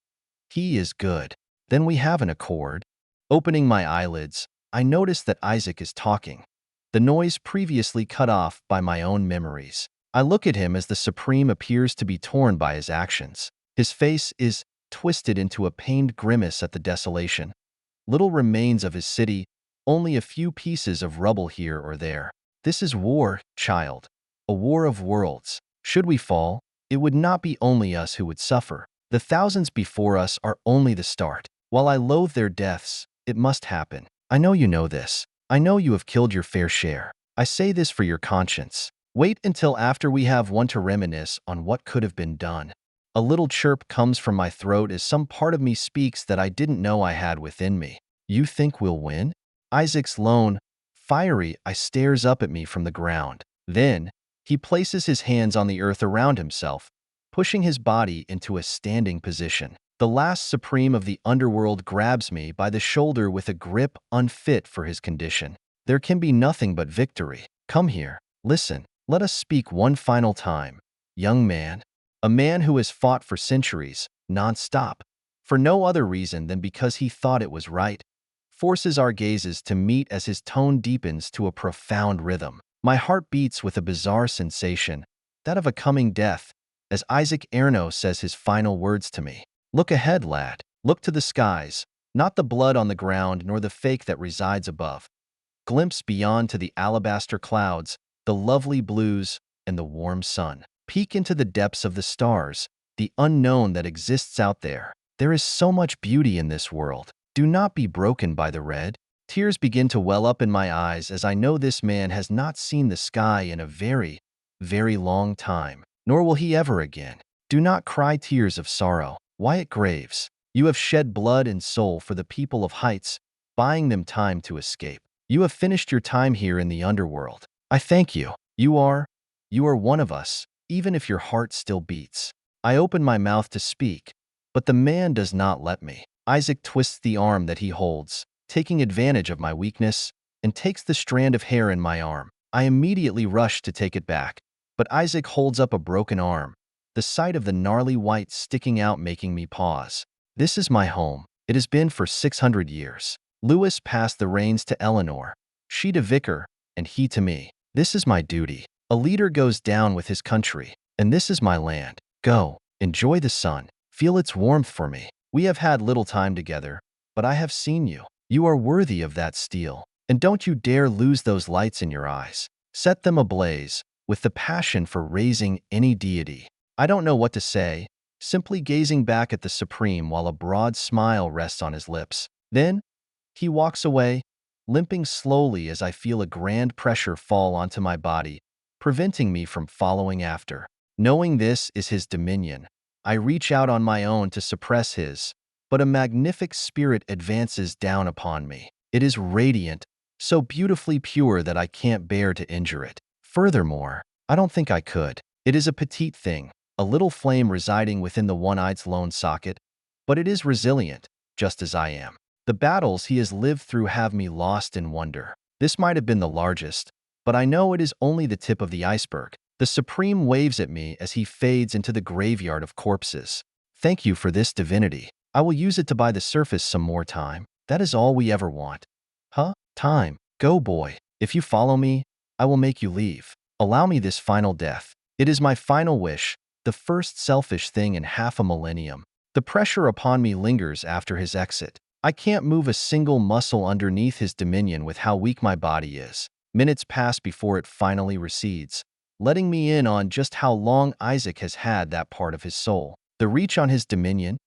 He is good. Then we have an accord. Opening my eyelids, I notice that Isaac is talking, the noise previously cut off by my own memories. I look at him as the Supreme appears to be torn by his actions. His face is twisted into a pained grimace at the desolation. Little remains of his city, only a few pieces of rubble here or there. This is war, child. A war of worlds. Should we fall, it would not be only us who would suffer. The thousands before us are only the start. While I loathe their deaths, it must happen. I know you know this. I know you have killed your fair share. I say this for your conscience. Wait until after we have one to reminisce on what could have been done. A little chirp comes from my throat as some part of me speaks that I didn't know I had within me. You think we'll win? Isaac's lone, fiery eye stares up at me from the ground. Then, he places his hands on the earth around himself, pushing his body into a standing position. The last Supreme of the underworld grabs me by the shoulder with a grip unfit for his condition. There can be nothing but victory. Come here. Listen. Let us speak one final time. Young man. A man who has fought for centuries, non-stop, for no other reason than because he thought it was right, forces our gazes to meet as his tone deepens to a profound rhythm. My heart beats with a bizarre sensation, that of a coming death, as Isaac Erno says his final words to me. Look ahead, lad. Look to the skies, not the blood on the ground nor the fake that resides above. Glimpse beyond to the alabaster clouds, the lovely blues, and the warm sun. Peek into the depths of the stars, the unknown that exists out there. There is so much beauty in this world. Do not be broken by the red. Tears begin to well up in my eyes as I know this man has not seen the sky in a very, very long time, nor will he ever again. Do not cry tears of sorrow. Wyatt Graves, you have shed blood and soul for the people of Heights, buying them time to escape. You have finished your time here in the underworld. I thank you. You are one of us, even if your heart still beats. I open my mouth to speak, but the man does not let me. Isaac twists the arm that he holds, taking advantage of my weakness, and takes the strand of hair in my arm. I immediately rush to take it back, but Isaac holds up a broken arm, the sight of the gnarly white sticking out making me pause. This is my home. It has been for 600 years. Lewis passed the reins to Eleanor, she to Vicar, and he to me. This is my duty. A leader goes down with his country, and this is my land. Go, enjoy the sun, feel its warmth for me. We have had little time together, but I have seen you. You are worthy of that steel, and don't you dare lose those lights in your eyes. Set them ablaze, with the passion for raising any deity. I don't know what to say, simply gazing back at the Supreme while a broad smile rests on his lips. Then, he walks away, limping slowly as I feel a grand pressure fall onto my body, preventing me from following after. Knowing this is his dominion, I reach out on my own to suppress his, but a magnific spirit advances down upon me. It is radiant, so beautifully pure that I can't bear to injure it. Furthermore, I don't think I could. It is a petite thing, a little flame residing within the one-eye's lone socket, but it is resilient, just as I am. The battles he has lived through have me lost in wonder. This might have been the largest, but I know it is only the tip of the iceberg. The Supreme waves at me as he fades into the graveyard of corpses. Thank you for this divinity. I will use it to buy the surface some more time. That is all we ever want. Huh? Time. Go, boy. If you follow me, I will make you leave. Allow me this final death. It is my final wish, the first selfish thing in half a millennium. The pressure upon me lingers after his exit. I can't move a single muscle underneath his dominion with how weak my body is. Minutes pass before it finally recedes, letting me in on just how long Isaac has had that part of his soul. The reach on his dominion?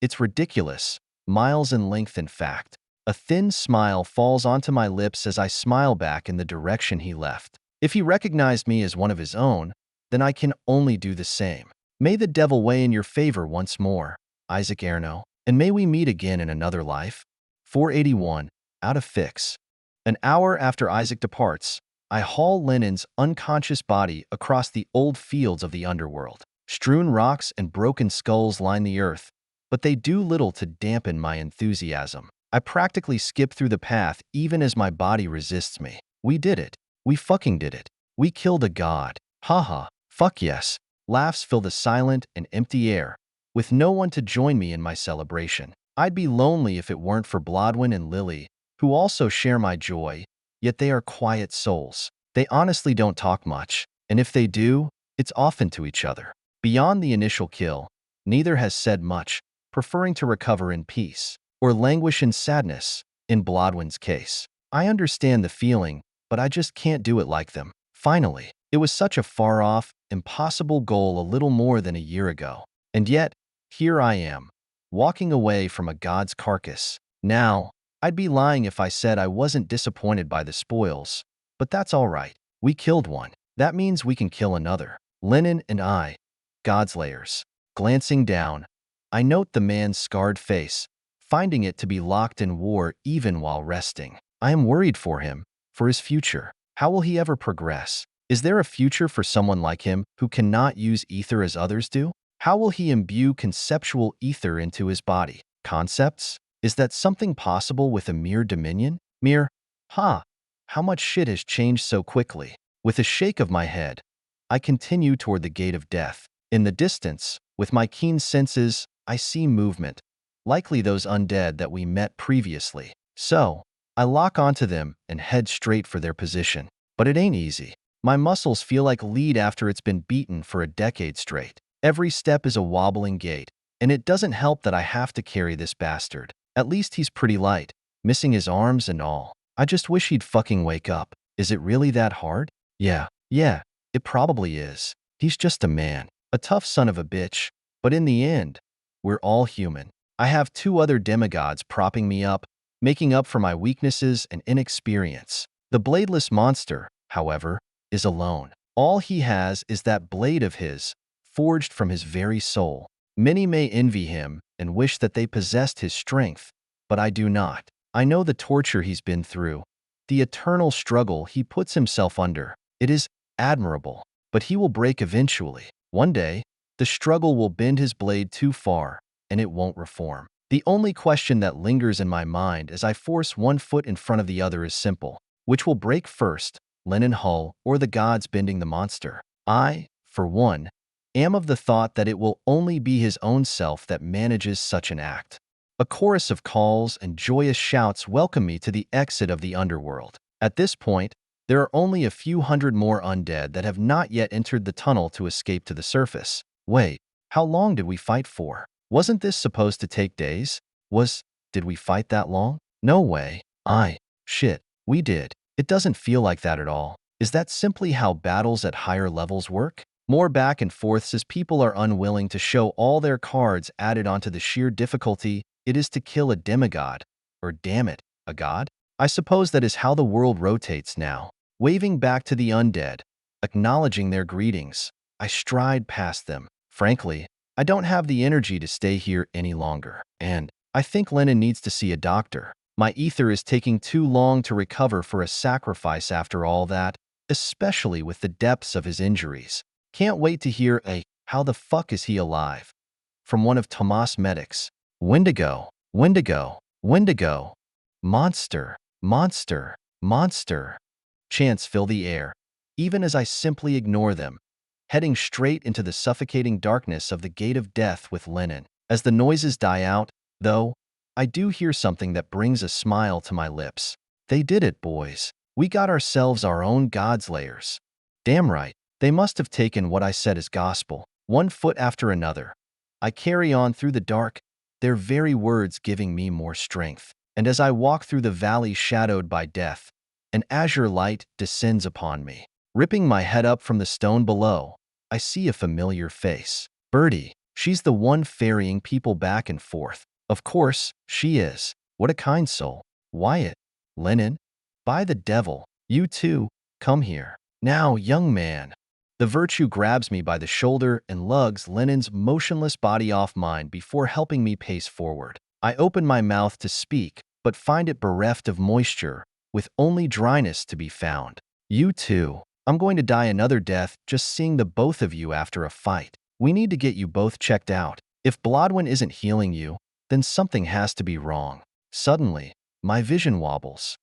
It's ridiculous. Miles in length, in fact. A thin smile falls onto my lips as I smile back in the direction he left. If he recognized me as one of his own, then I can only do the same. May the devil weigh in your favor once more, Isaac Erno, and may we meet again in another life. 481, out of fix. An hour after Isaac departs, I haul Lennon's unconscious body across the old fields of the underworld. Strewn rocks and broken skulls line the earth, but they do little to dampen my enthusiasm. I practically skip through the path even as my body resists me. We did it. We fucking did it. We killed a god. Haha, fuck yes. Laughs fill the silent and empty air, with no one to join me in my celebration. I'd be lonely if it weren't for Blodwyn and Lily, who also share my joy, yet they are quiet souls. They honestly don't talk much, and if they do, it's often to each other. Beyond the initial kill, neither has said much, preferring to recover in peace, or languish in sadness, in Blodwyn's case. I understand the feeling, but I just can't do it like them. Finally, it was such a far-off, impossible goal a little more than a year ago. And yet, here I am, walking away from a god's carcass. Now, I'd be lying if I said I wasn't disappointed by the spoils, but that's all right. We killed one. That means we can kill another. Lennon and I, godslayers. Glancing down, I note the man's scarred face, finding it to be locked in war even while resting. I am worried for him, for his future. How will he ever progress? Is there a future for someone like him who cannot use ether as others do? How will he imbue conceptual ether into his body? Concepts? Is that something possible with a mere dominion? How much shit has changed so quickly? With a shake of my head, I continue toward the gate of death. In the distance, with my keen senses, I see movement, likely those undead that we met previously. So, I lock onto them and head straight for their position. But it ain't easy. My muscles feel like lead after it's been beaten for a decade straight. Every step is a wobbling gait, and it doesn't help that I have to carry this bastard. At least he's pretty light, missing his arms and all. I just wish he'd fucking wake up. Is it really that hard? Yeah, it probably is. He's just a man, a tough son of a bitch, but in the end, we're all human. I have two other demigods propping me up, making up for my weaknesses and inexperience. The bladeless monster, however, is alone. All he has is that blade of his, forged from his very soul. Many may envy him and wish that they possessed his strength, but I do not. I know the torture he's been through, the eternal struggle he puts himself under, It is admirable, but he will break eventually. One day, the struggle will bend his blade too far, and it won't reform. The only question that lingers in my mind as I force one foot in front of the other is simple. Which will break first, Lenin Hull or the gods bending the monster? I, for one, am of the thought that it will only be his own self that manages such an act. A chorus of calls and joyous shouts welcome me to the exit of the underworld. At this point, there are only a few hundred more undead that have not yet entered the tunnel to escape to the surface. Wait, how long did we fight for? Wasn't this supposed to take days? Did we fight that long? No way. Shit, we did. It doesn't feel like that at all. Is that simply how battles at higher levels work? More back and forths as people are unwilling to show all their cards added onto the sheer difficulty it is to kill a demigod. Or damn it, a god? I suppose that is how the world rotates now. Waving back to the undead, acknowledging their greetings, I stride past them. Frankly, I don't have the energy to stay here any longer. And I think Lennon needs to see a doctor. My ether is taking too long to recover for a sacrifice after all that, especially with the depths of his injuries. Can't wait to hear a "how the fuck is he alive?" from one of Tomas' medics. Wendigo, Wendigo, Wendigo. Monster, monster, monster. Chants fill the air, even as I simply ignore them, heading straight into the suffocating darkness of the Gate of Death with Lennon. As the noises die out, though, I do hear something that brings a smile to my lips. They did it, boys. We got ourselves our own gods layers. Damn right, they must have taken what I said as gospel, one foot after another. I carry on through the dark, their very words giving me more strength. And as I walk through the valley shadowed by death, an azure light descends upon me. Ripping my head up from the stone below, I see a familiar face. Birdie. She's the one ferrying people back and forth. Of course, she is. What a kind soul. Wyatt. Lennon. By the devil. You too. Come here. Now, young man. The virtue grabs me by the shoulder and lugs Lennon's motionless body off mine before helping me pace forward. I open my mouth to speak, but find it bereft of moisture, with only dryness to be found. You too. I'm going to die another death just seeing the both of you after a fight. We need to get you both checked out. If Blodwyn isn't healing you, then something has to be wrong. Suddenly, my vision wobbles.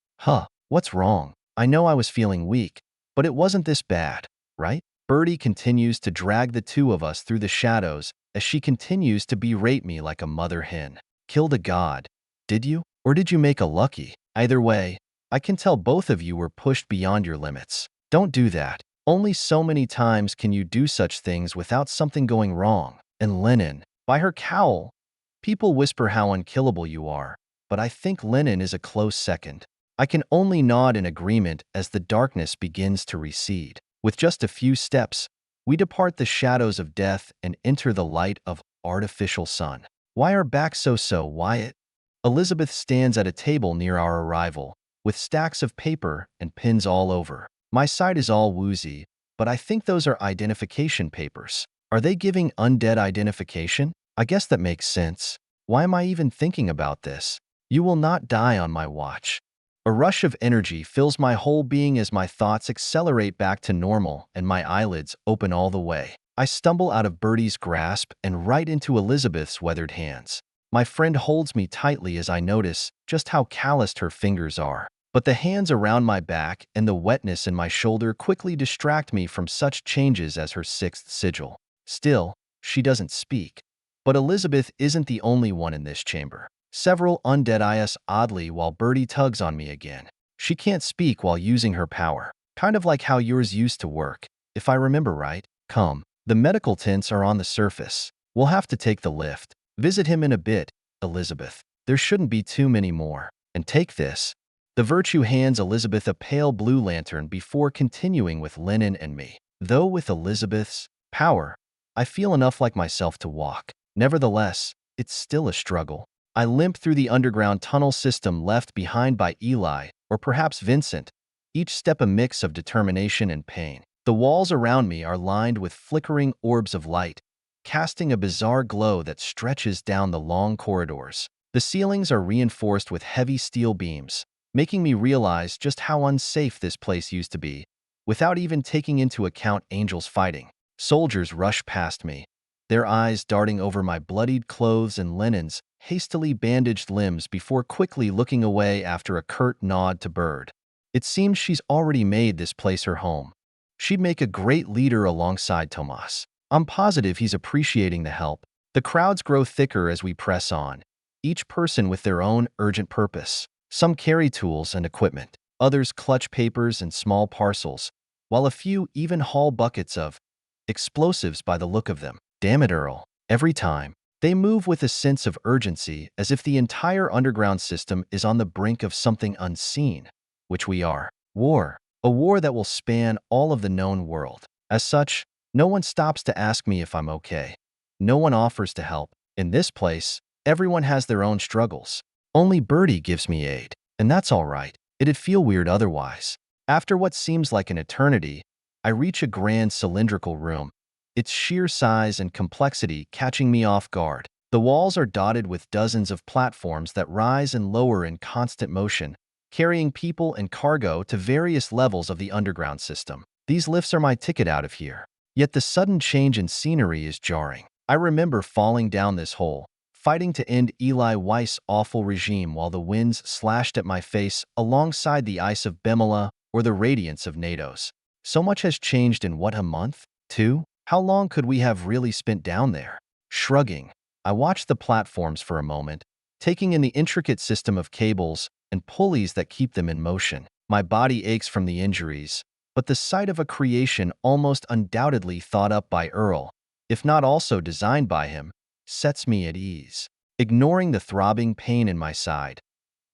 What's wrong? I know I was feeling weak, but it wasn't this bad, right? Birdie continues to drag the two of us through the shadows as she continues to berate me like a mother hen. Killed a god. Did you? Or did you make a lucky? Either way, I can tell both of you were pushed beyond your limits. Don't do that. Only so many times can you do such things without something going wrong. And Lennon, by her cowl. People whisper how unkillable you are, but I think Lennon is a close second. I can only nod in agreement as the darkness begins to recede. With just a few steps, we depart the shadows of death and enter the light of artificial sun. Why are backs so, Wyatt? Elizabeth stands at a table near our arrival, with stacks of paper and pins all over. My sight is all woozy, but I think those are identification papers. Are they giving undead identification? I guess that makes sense. Why am I even thinking about this? You will not die on my watch. A rush of energy fills my whole being as my thoughts accelerate back to normal and my eyelids open all the way. I stumble out of Birdie's grasp and right into Elizabeth's weathered hands. My friend holds me tightly as I notice just how calloused her fingers are. But the hands around my back and the wetness in my shoulder quickly distract me from such changes as her sixth sigil. Still, she doesn't speak. But Elizabeth isn't the only one in this chamber. Several undead eye us oddly while Birdie tugs on me again. She can't speak while using her power. Kind of like how yours used to work, if I remember right. Come, the medical tents are on the surface. We'll have to take the lift. Visit him in a bit, Elizabeth. There shouldn't be too many more. And take this. The virtue hands Elizabeth a pale blue lantern before continuing with Lennon and me. Though with Elizabeth's power, I feel enough like myself to walk. Nevertheless, it's still a struggle. I limp through the underground tunnel system left behind by Eli, or perhaps Vincent, each step a mix of determination and pain. The walls around me are lined with flickering orbs of light, casting a bizarre glow that stretches down the long corridors. The ceilings are reinforced with heavy steel beams, making me realize just how unsafe this place used to be, without even taking into account angels fighting. Soldiers rush past me, their eyes darting over my bloodied clothes and Lenin's hastily bandaged limbs before quickly looking away after a curt nod to Bird. It seems she's already made this place her home. She'd make a great leader alongside Tomas. I'm positive he's appreciating the help. The crowds grow thicker as we press on, each person with their own urgent purpose. Some carry tools and equipment, others clutch papers and small parcels, while a few even haul buckets of explosives by the look of them. Damn it, Earl. Every time, they move with a sense of urgency as if the entire underground system is on the brink of something unseen, which we are. War. A war that will span all of the known world. As such, no one stops to ask me if I'm okay. No one offers to help. In this place, everyone has their own struggles. Only Birdie gives me aid, and that's all right. It'd feel weird otherwise. After what seems like an eternity, I reach a grand cylindrical room, its sheer size and complexity catching me off guard. The walls are dotted with dozens of platforms that rise and lower in constant motion, carrying people and cargo to various levels of the underground system. These lifts are my ticket out of here. Yet the sudden change in scenery is jarring. I remember falling down this hole, fighting to end Eli Weiss's awful regime while the winds slashed at my face alongside the ice of Bemela or the radiance of NATO's. So much has changed in what, a month? 2? How long could we have really spent down there? Shrugging, I watched the platforms for a moment, taking in the intricate system of cables and pulleys that keep them in motion. My body aches from the injuries, but the sight of a creation almost undoubtedly thought up by Earl, if not also designed by him, sets me at ease. Ignoring the throbbing pain in my side,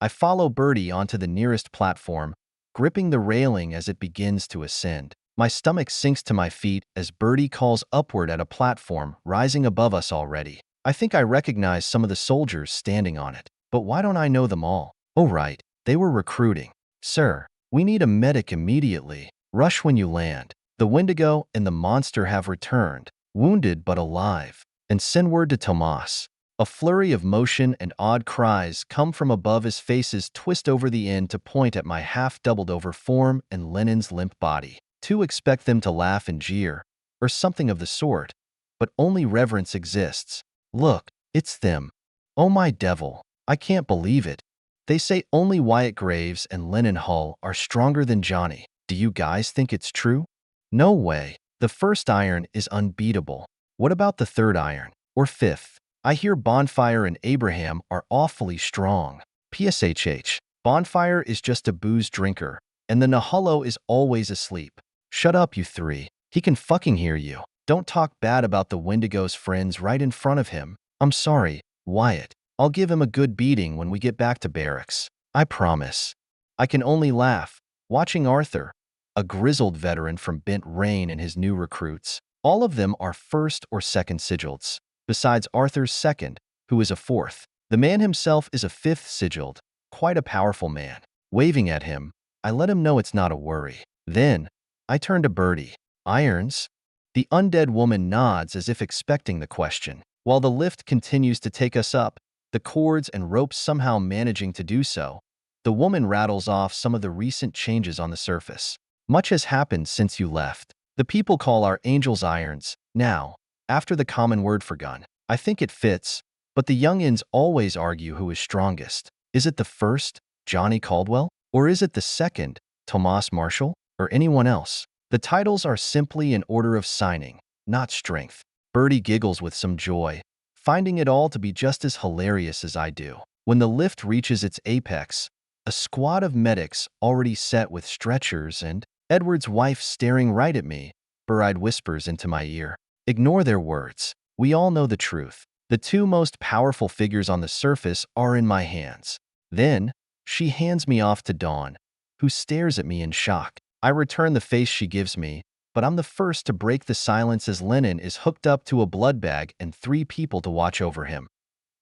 I follow Birdie onto the nearest platform, gripping the railing as it begins to ascend. My stomach sinks to my feet as Birdie calls upward at a platform rising above us already. I think I recognize some of the soldiers standing on it, but why don't I know them all? Oh right, they were recruiting. Sir, we need a medic immediately. Rush when you land. The Wendigo and the monster have returned, wounded but alive. And send word to Tomas. A flurry of motion and odd cries come from above as faces twist over the end to point at my half-doubled-over form and Lenin's limp body. To expect them to laugh and jeer, or something of the sort, but only reverence exists. Look, it's them. Oh my devil, I can't believe it. They say only Wyatt Graves and Lennon Hull are stronger than Johnny. Do you guys think it's true? No way. The first iron is unbeatable. What about the third iron? Or fifth? I hear Bonfire and Abraham are awfully strong. PSHH. Bonfire is just a booze drinker, and the Nahullo is always asleep. Shut up, you three. He can fucking hear you. Don't talk bad about the Wendigo's friends right in front of him. I'm sorry, Wyatt. I'll give him a good beating when we get back to barracks. I promise. I can only laugh, watching Arthur, a grizzled veteran from Bent Rain, and his new recruits. All of them are first or second sigils, besides Arthur's second, who is a fourth. The man himself is a fifth sigiled, quite a powerful man. Waving at him, I let him know it's not a worry. Then, I turn to Birdie. Irons? The undead woman nods as if expecting the question. While the lift continues to take us up, the cords and ropes somehow managing to do so, the woman rattles off some of the recent changes on the surface. Much has happened since you left. The people call our angels irons now, after the common word for gun. I think it fits, but the youngins always argue who is strongest. Is it the first, Johnny Caldwell? Or is it the second, Tomas Marshall? Or anyone else? The titles are simply in order of signing, not strength. Birdie giggles with some joy, finding it all to be just as hilarious as I do. When the lift reaches its apex, a squad of medics already set with stretchers and Edward's wife staring right at me, Buride whispers into my ear. Ignore their words. We all know the truth. The two most powerful figures on the surface are in my hands. Then, she hands me off to Dawn, who stares at me in shock. I return the face she gives me, but I'm the first to break the silence as Lennon is hooked up to a blood bag and 3 people to watch over him,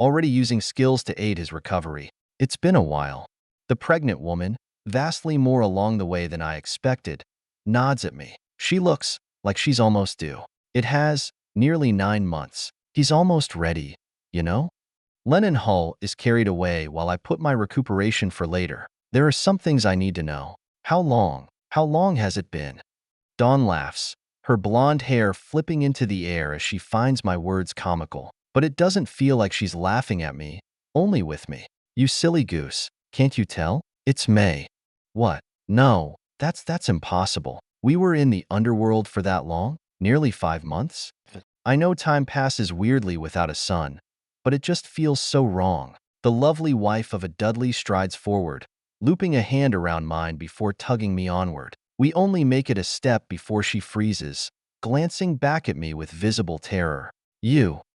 already using skills to aid his recovery. It's been a while. The pregnant woman, vastly more along the way than I expected, nods at me. She looks like she's almost due. It has nearly 9 months. He's almost ready, you know? Lennon Hull is carried away while I put my recuperation for later. There are some things I need to know. How long has it been? Dawn laughs, her blonde hair flipping into the air as she finds my words comical. But it doesn't feel like she's laughing at me, only with me. You silly goose, can't you tell? It's May. What? No, that's impossible. We were in the underworld for that long? Nearly 5 months? I know time passes weirdly without a son, but it just feels so wrong. The lovely wife of a Dudley strides forward, looping a hand around mine before tugging me onward. We only make it a step before she freezes, glancing back at me with visible terror.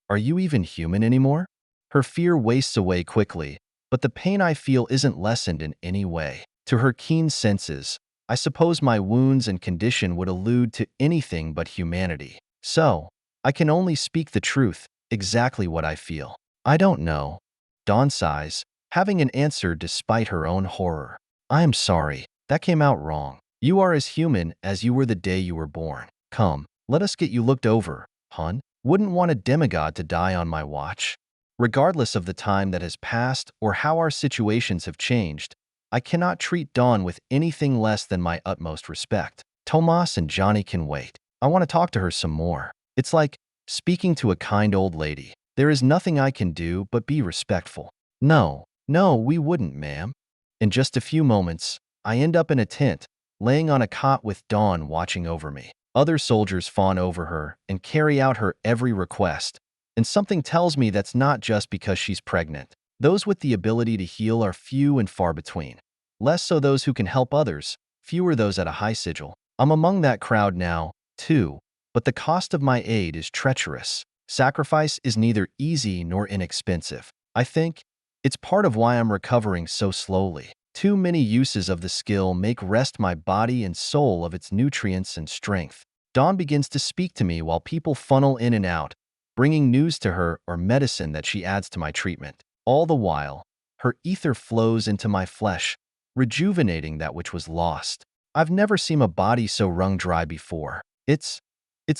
Are you even human anymore? Her fear wastes away quickly, but the pain I feel isn't lessened in any way. To her keen senses, I suppose my wounds and condition would allude to anything but humanity. So, I can only speak the truth, exactly what I feel. I don't know. Dawn sighs, having an answer despite her own horror. I am sorry, that came out wrong. You are as human as you were the day you were born. Come, let us get you looked over, hun. Wouldn't want a demigod to die on my watch. Regardless of the time that has passed or how our situations have changed, I cannot treat Dawn with anything less than my utmost respect. Tomas and Johnny can wait. I want to talk to her some more. It's like speaking to a kind old lady. There is nothing I can do but be respectful. No, we wouldn't, ma'am. In just a few moments, I end up in a tent, laying on a cot with Dawn watching over me. Other soldiers fawn over her and carry out her every request, and something tells me that's not just because she's pregnant. Those with the ability to heal are few and far between. Less so those who can help others, fewer those at a high sigil. I'm among that crowd now, too, but the cost of my aid is treacherous. Sacrifice is neither easy nor inexpensive. I think it's part of why I'm recovering so slowly. Too many uses of the skill make rest my body and soul of its nutrients and strength. Dawn begins to speak to me while people funnel in and out, bringing news to her or medicine that she adds to my treatment. All the while, her ether flows into my flesh, rejuvenating that which was lost. I've never seen a body so wrung dry before. It's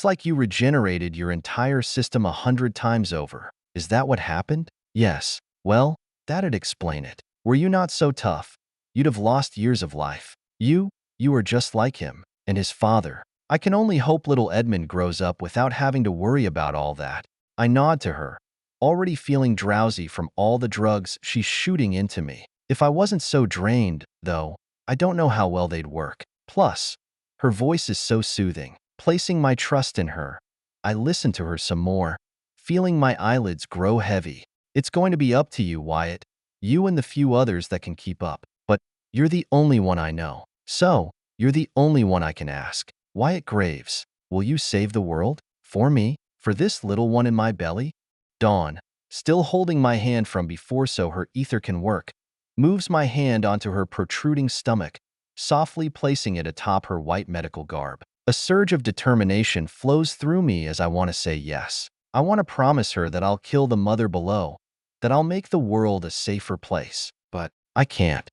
like you regenerated your entire system 100 times over. Is that what happened? Yes. Well, that'd explain it. Were you not so tough, you'd have lost years of life. You are just like him, and his father. I can only hope little Edmund grows up without having to worry about all that. I nod to her, already feeling drowsy from all the drugs she's shooting into me. If I wasn't so drained, though, I don't know how well they'd work. Plus, her voice is so soothing. Placing my trust in her, I listen to her some more, feeling my eyelids grow heavy. It's going to be up to you, Wyatt. You and the few others that can keep up. But you're the only one I know. So, you're the only one I can ask. Wyatt Graves, will you save the world? For me? For this little one in my belly? Dawn, still holding my hand from before so her ether can work, moves my hand onto her protruding stomach, softly placing it atop her white medical garb. A surge of determination flows through me as I want to say yes. I want to promise her that I'll kill the mother below, that I'll make the world a safer place. But I can't.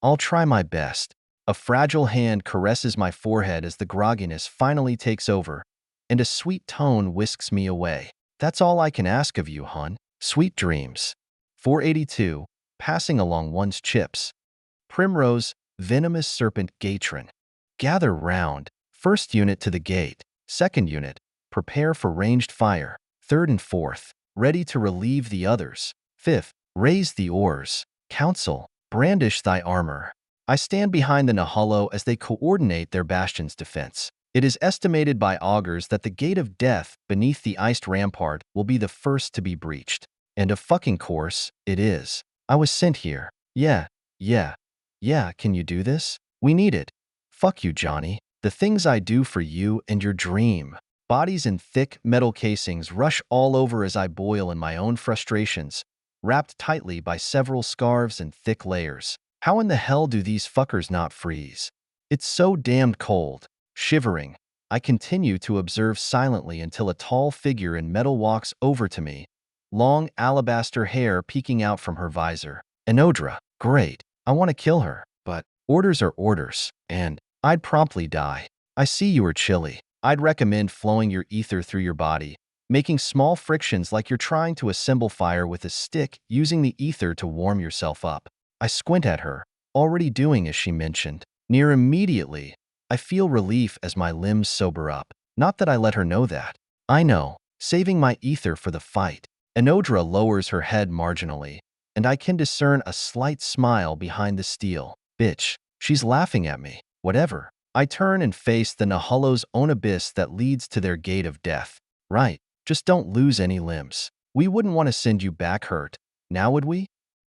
I'll try my best. A fragile hand caresses my forehead as the grogginess finally takes over, and a sweet tone whisks me away. That's all I can ask of you, hon. Sweet dreams. 482, passing along one's chips. Primrose, venomous serpent Gatron. Gather round. First unit to the gate. Second unit, prepare for ranged fire. Third and fourth, ready to relieve the others. Fifth, raise the oars. Council, brandish thy armor. I stand behind the Nahalo as they coordinate their bastion's defense. It is estimated by augurs that the gate of death beneath the iced rampart will be the first to be breached. And of fucking course, it is. I was sent here. Yeah, can you do this? We need it. Fuck you, Johnny. The things I do for you and your dream. Bodies in thick metal casings rush all over as I boil in my own frustrations, wrapped tightly by several scarves and thick layers. How in the hell do these fuckers not freeze? It's so damned cold. Shivering, I continue to observe silently until a tall figure in metal walks over to me, long alabaster hair peeking out from her visor. Enodra, great. I want to kill her, but orders are orders, and I'd promptly die. I see you are chilly. I'd recommend flowing your ether through your body, making small frictions like you're trying to assemble fire with a stick, using the ether to warm yourself up. I squint at her, already doing as she mentioned. Near immediately, I feel relief as my limbs sober up. Not that I let her know that. I know, saving my ether for the fight. Enodra lowers her head marginally, and I can discern a slight smile behind the steel. Bitch, she's laughing at me. Whatever. I turn and face the Nahalo's own abyss that leads to their gate of death. Right, just don't lose any limbs. We wouldn't want to send you back hurt, now would we?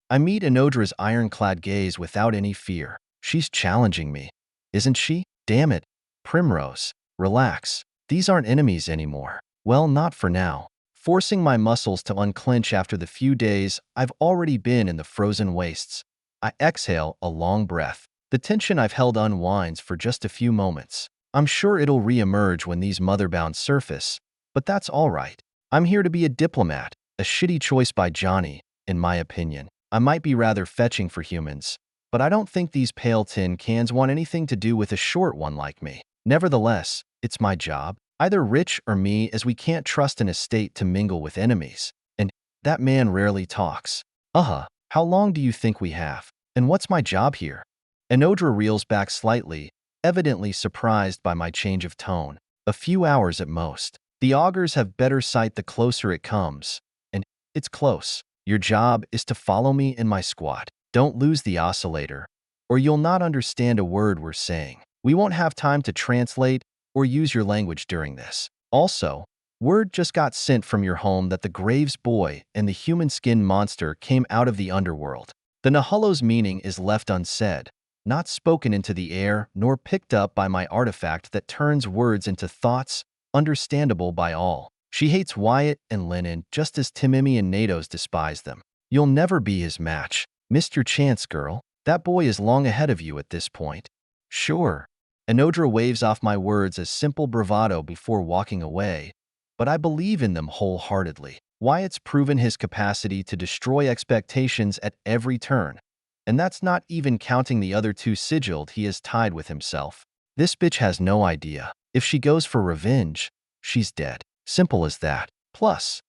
I meet Enodra's ironclad gaze without any fear. She's challenging me. Isn't she? Damn it. Primrose, relax. These aren't enemies anymore. Well, not for now. Forcing my muscles to unclench after the few days I've already been in the frozen wastes. I exhale a long breath. The tension I've held unwinds for just a few moments. I'm sure it'll re-emerge when these motherbound surface, but that's all right. I'm here to be a diplomat, a shitty choice by Johnny, in my opinion. I might be rather fetching for humans, but I don't think these pale tin cans want anything to do with a short one like me. Nevertheless, it's my job, either Rich or me, as we can't trust an estate to mingle with enemies. And that man rarely talks. How long do you think we have? And what's my job here? Enodra reels back slightly, evidently surprised by my change of tone. A few hours at most. The augurs have better sight the closer it comes. And it's close. Your job is to follow me in my squat. Don't lose the oscillator, or you'll not understand a word we're saying. We won't have time to translate or use your language during this. Also, word just got sent from your home that the Graves boy and the human skin monster came out of the underworld. The Nahalo's meaning is left unsaid, not spoken into the air, nor picked up by my artifact that turns words into thoughts, understandable by all. She hates Wyatt and Lennon just as Timimi and Natos despise them. You'll never be his match. Missed your chance, girl. That boy is long ahead of you at this point. Sure. Enodra waves off my words as simple bravado before walking away, but I believe in them wholeheartedly. Wyatt's proven his capacity to destroy expectations at every turn, and that's not even counting the other two sigilled he has tied with himself. This bitch has no idea. If she goes for revenge, she's dead. Simple as that. Plus,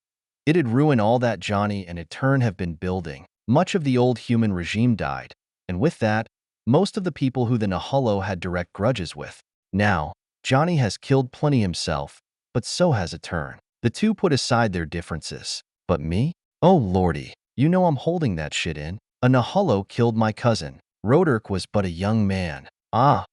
it'd ruin all that Johnny and Etern have been building. Much of the old human regime died, and with that, most of the people who the Nahalo had direct grudges with. Now, Johnny has killed plenty himself, but so has Etern. The two put aside their differences. But me? Oh lordy, you know I'm holding that shit in. A Nahalo killed my cousin. Roderick was but a young man. Ah,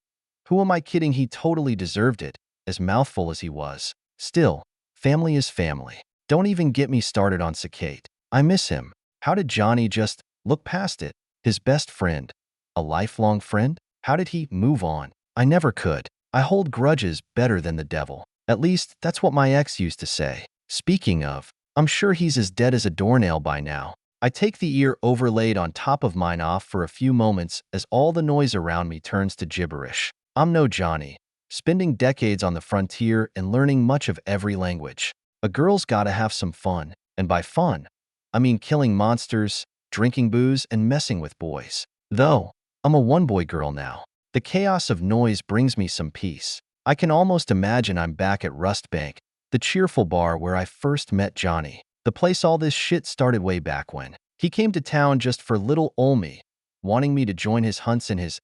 who am I kidding? He totally deserved it, as mouthful as he was. Still, family is family. Don't even get me started on Sakate. I miss him. How did Johnny just look past it? His best friend. A lifelong friend? How did he move on? I never could. I hold grudges better than the devil. At least, that's what my ex used to say. Speaking of, I'm sure he's as dead as a doornail by now. I take the ear overlaid on top of mine off for a few moments as all the noise around me turns to gibberish. I'm no Johnny, spending decades on the frontier and learning much of every language. A girl's gotta have some fun, and by fun, I mean killing monsters, drinking booze, and messing with boys. Though, I'm a one-boy girl now. The chaos of noise brings me some peace. I can almost imagine I'm back at Rustbank, the cheerful bar where I first met Johnny. The place all this shit started way back when. He came to town just for little ol' me, wanting me to join his hunts and his...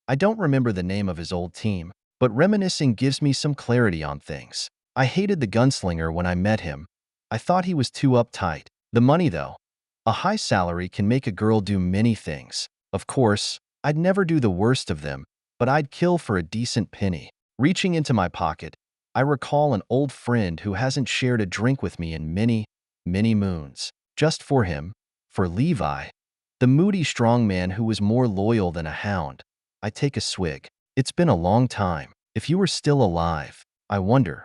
I don't remember the name of his old team, but reminiscing gives me some clarity on things. I hated the gunslinger when I met him. I thought he was too uptight. The money, though. A high salary can make a girl do many things. Of course, I'd never do the worst of them, but I'd kill for a decent penny. Reaching into my pocket, I recall an old friend who hasn't shared a drink with me in many, many moons. Just for him, for Levi, the moody strong man who was more loyal than a hound. I take a swig. It's been a long time. If you were still alive, I wonder,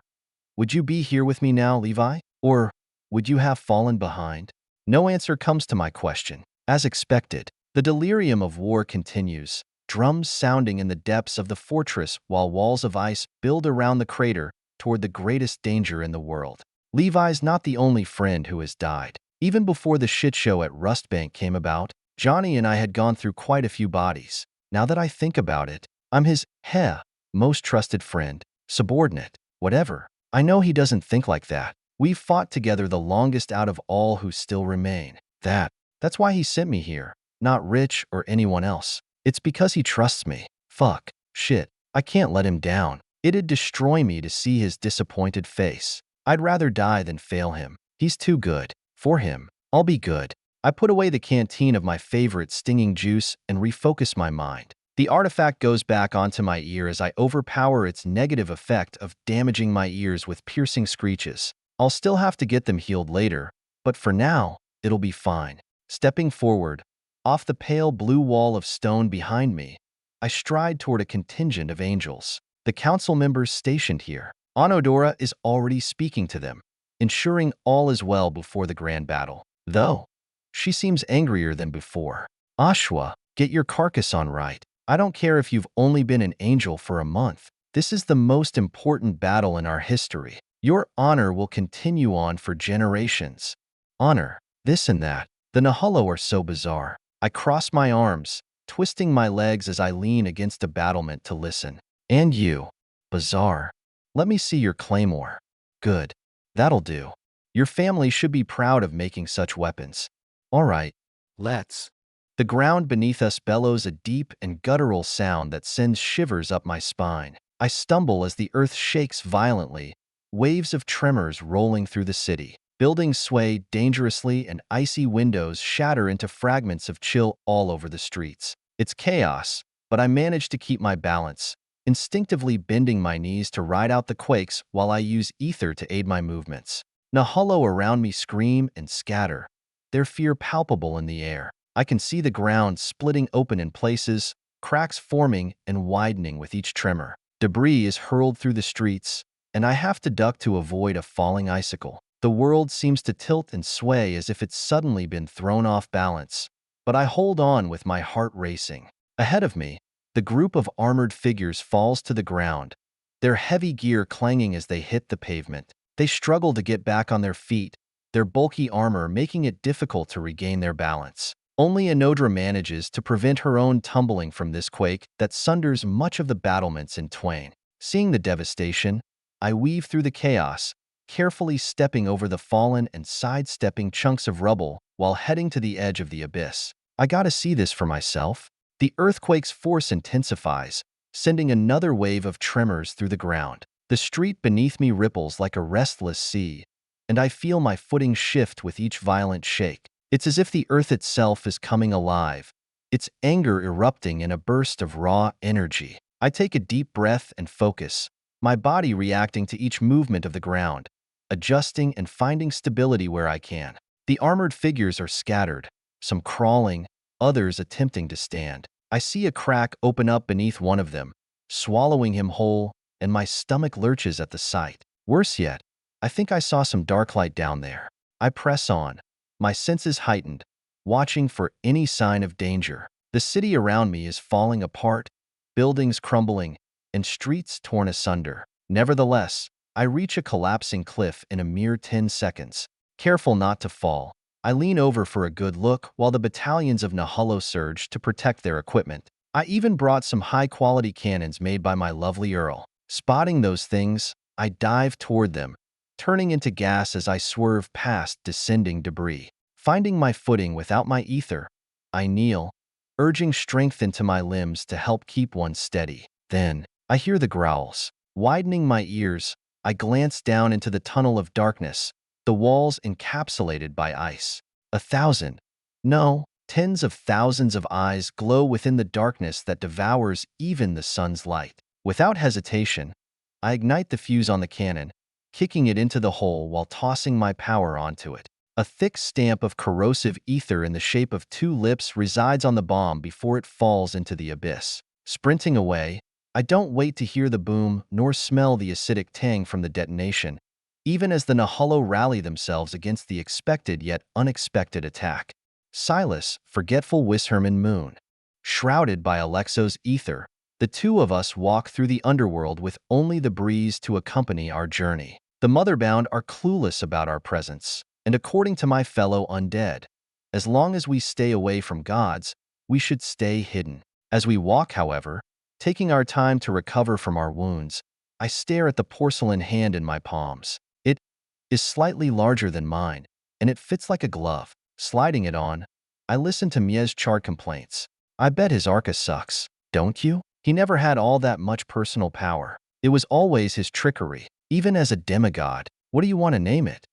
would you be here with me now, Levi? Or would you have fallen behind? No answer comes to my question. As expected, the delirium of war continues, drums sounding in the depths of the fortress while walls of ice build around the crater toward the greatest danger in the world. Levi's not the only friend who has died. Even before the shitshow at Rustbank came about, Johnny and I had gone through quite a few bodies. Now that I think about it, I'm his, most trusted friend, subordinate, whatever. I know he doesn't think like that. We've fought together the longest out of all who still remain. That's why he sent me here, not Rich or anyone else. It's because he trusts me. Fuck. Shit. I can't let him down. It'd destroy me to see his disappointed face. I'd rather die than fail him. He's too good. For him, I'll be good. I put away the canteen of my favorite stinging juice and refocus my mind. The artifact goes back onto my ear as I overpower its negative effect of damaging my ears with piercing screeches. I'll still have to get them healed later, but for now, it'll be fine. Stepping forward, off the pale blue wall of stone behind me, I stride toward a contingent of angels. The council members stationed here. Onodora is already speaking to them, ensuring all is well before the grand battle. Though, she seems angrier than before. Ashwa, get your carcass on right. I don't care if you've only been an angel for a month. This is the most important battle in our history. Your honor will continue on for generations. Honor, this and that. The Nahalo are so bizarre. I cross my arms, twisting my legs as I lean against a battlement to listen. And you, bizarre. Let me see your claymore. Good. That'll do. Your family should be proud of making such weapons. All right, let's. The ground beneath us bellows a deep and guttural sound that sends shivers up my spine. I stumble as the earth shakes violently, waves of tremors rolling through the city. Buildings sway dangerously and icy windows shatter into fragments of chill all over the streets. It's chaos, but I manage to keep my balance, instinctively bending my knees to ride out the quakes while I use ether to aid my movements. Nahalo around me scream and scatter, their fear palpable in the air. I can see the ground splitting open in places, cracks forming and widening with each tremor. Debris is hurled through the streets, and I have to duck to avoid a falling icicle. The world seems to tilt and sway as if it's suddenly been thrown off balance, but I hold on with my heart racing. Ahead of me, the group of armored figures falls to the ground, their heavy gear clanging as they hit the pavement. They struggle to get back on their feet, their bulky armor making it difficult to regain their balance. Only Anodra manages to prevent her own tumbling from this quake that sunders much of the battlements in twain. Seeing the devastation, I weave through the chaos, carefully stepping over the fallen and sidestepping chunks of rubble while heading to the edge of the abyss. I gotta see this for myself. The earthquake's force intensifies, sending another wave of tremors through the ground. The street beneath me ripples like a restless sea, and I feel my footing shift with each violent shake. It's as if the earth itself is coming alive, its anger erupting in a burst of raw energy. I take a deep breath and focus, my body reacting to each movement of the ground, adjusting and finding stability where I can. The armored figures are scattered, some crawling, others attempting to stand. I see a crack open up beneath one of them, swallowing him whole, and my stomach lurches at the sight. Worse yet, I think I saw some dark light down there. I press on, my senses heightened, watching for any sign of danger. The city around me is falling apart, buildings crumbling, and streets torn asunder. Nevertheless, I reach a collapsing cliff in a mere 10 seconds. Careful not to fall, I lean over for a good look while the battalions of Nahalo surge to protect their equipment. I even brought some high-quality cannons made by my lovely Earl. Spotting those things, I dive toward them, turning into gas as I swerve past descending debris. Finding my footing without my ether, I kneel, urging strength into my limbs to help keep one steady. Then, I hear the growls. Widening my ears, I glance down into the tunnel of darkness, the walls encapsulated by ice. 1,000, no, tens of thousands of eyes glow within the darkness that devours even the sun's light. Without hesitation, I ignite the fuse on the cannon, kicking it into the hole while tossing my power onto it. A thick stamp of corrosive ether in the shape of 2 lips resides on the bomb before it falls into the abyss. Sprinting away, I don't wait to hear the boom nor smell the acidic tang from the detonation, even as the Nahalo rally themselves against the expected yet unexpected attack. Silas, forgetful Wisherman Moon. Shrouded by Alexo's ether, the two of us walk through the underworld with only the breeze to accompany our journey. The Motherbound are clueless about our presence, and according to my fellow undead, as long as we stay away from gods, we should stay hidden. As we walk, however, taking our time to recover from our wounds, I stare at the porcelain hand in my palms. It is slightly larger than mine, and it fits like a glove. Sliding it on, I listen to Mia's charred complaints. I bet his Arca sucks, don't you? He never had all that much personal power. It was always his trickery, even as a demigod. What do you want to name it?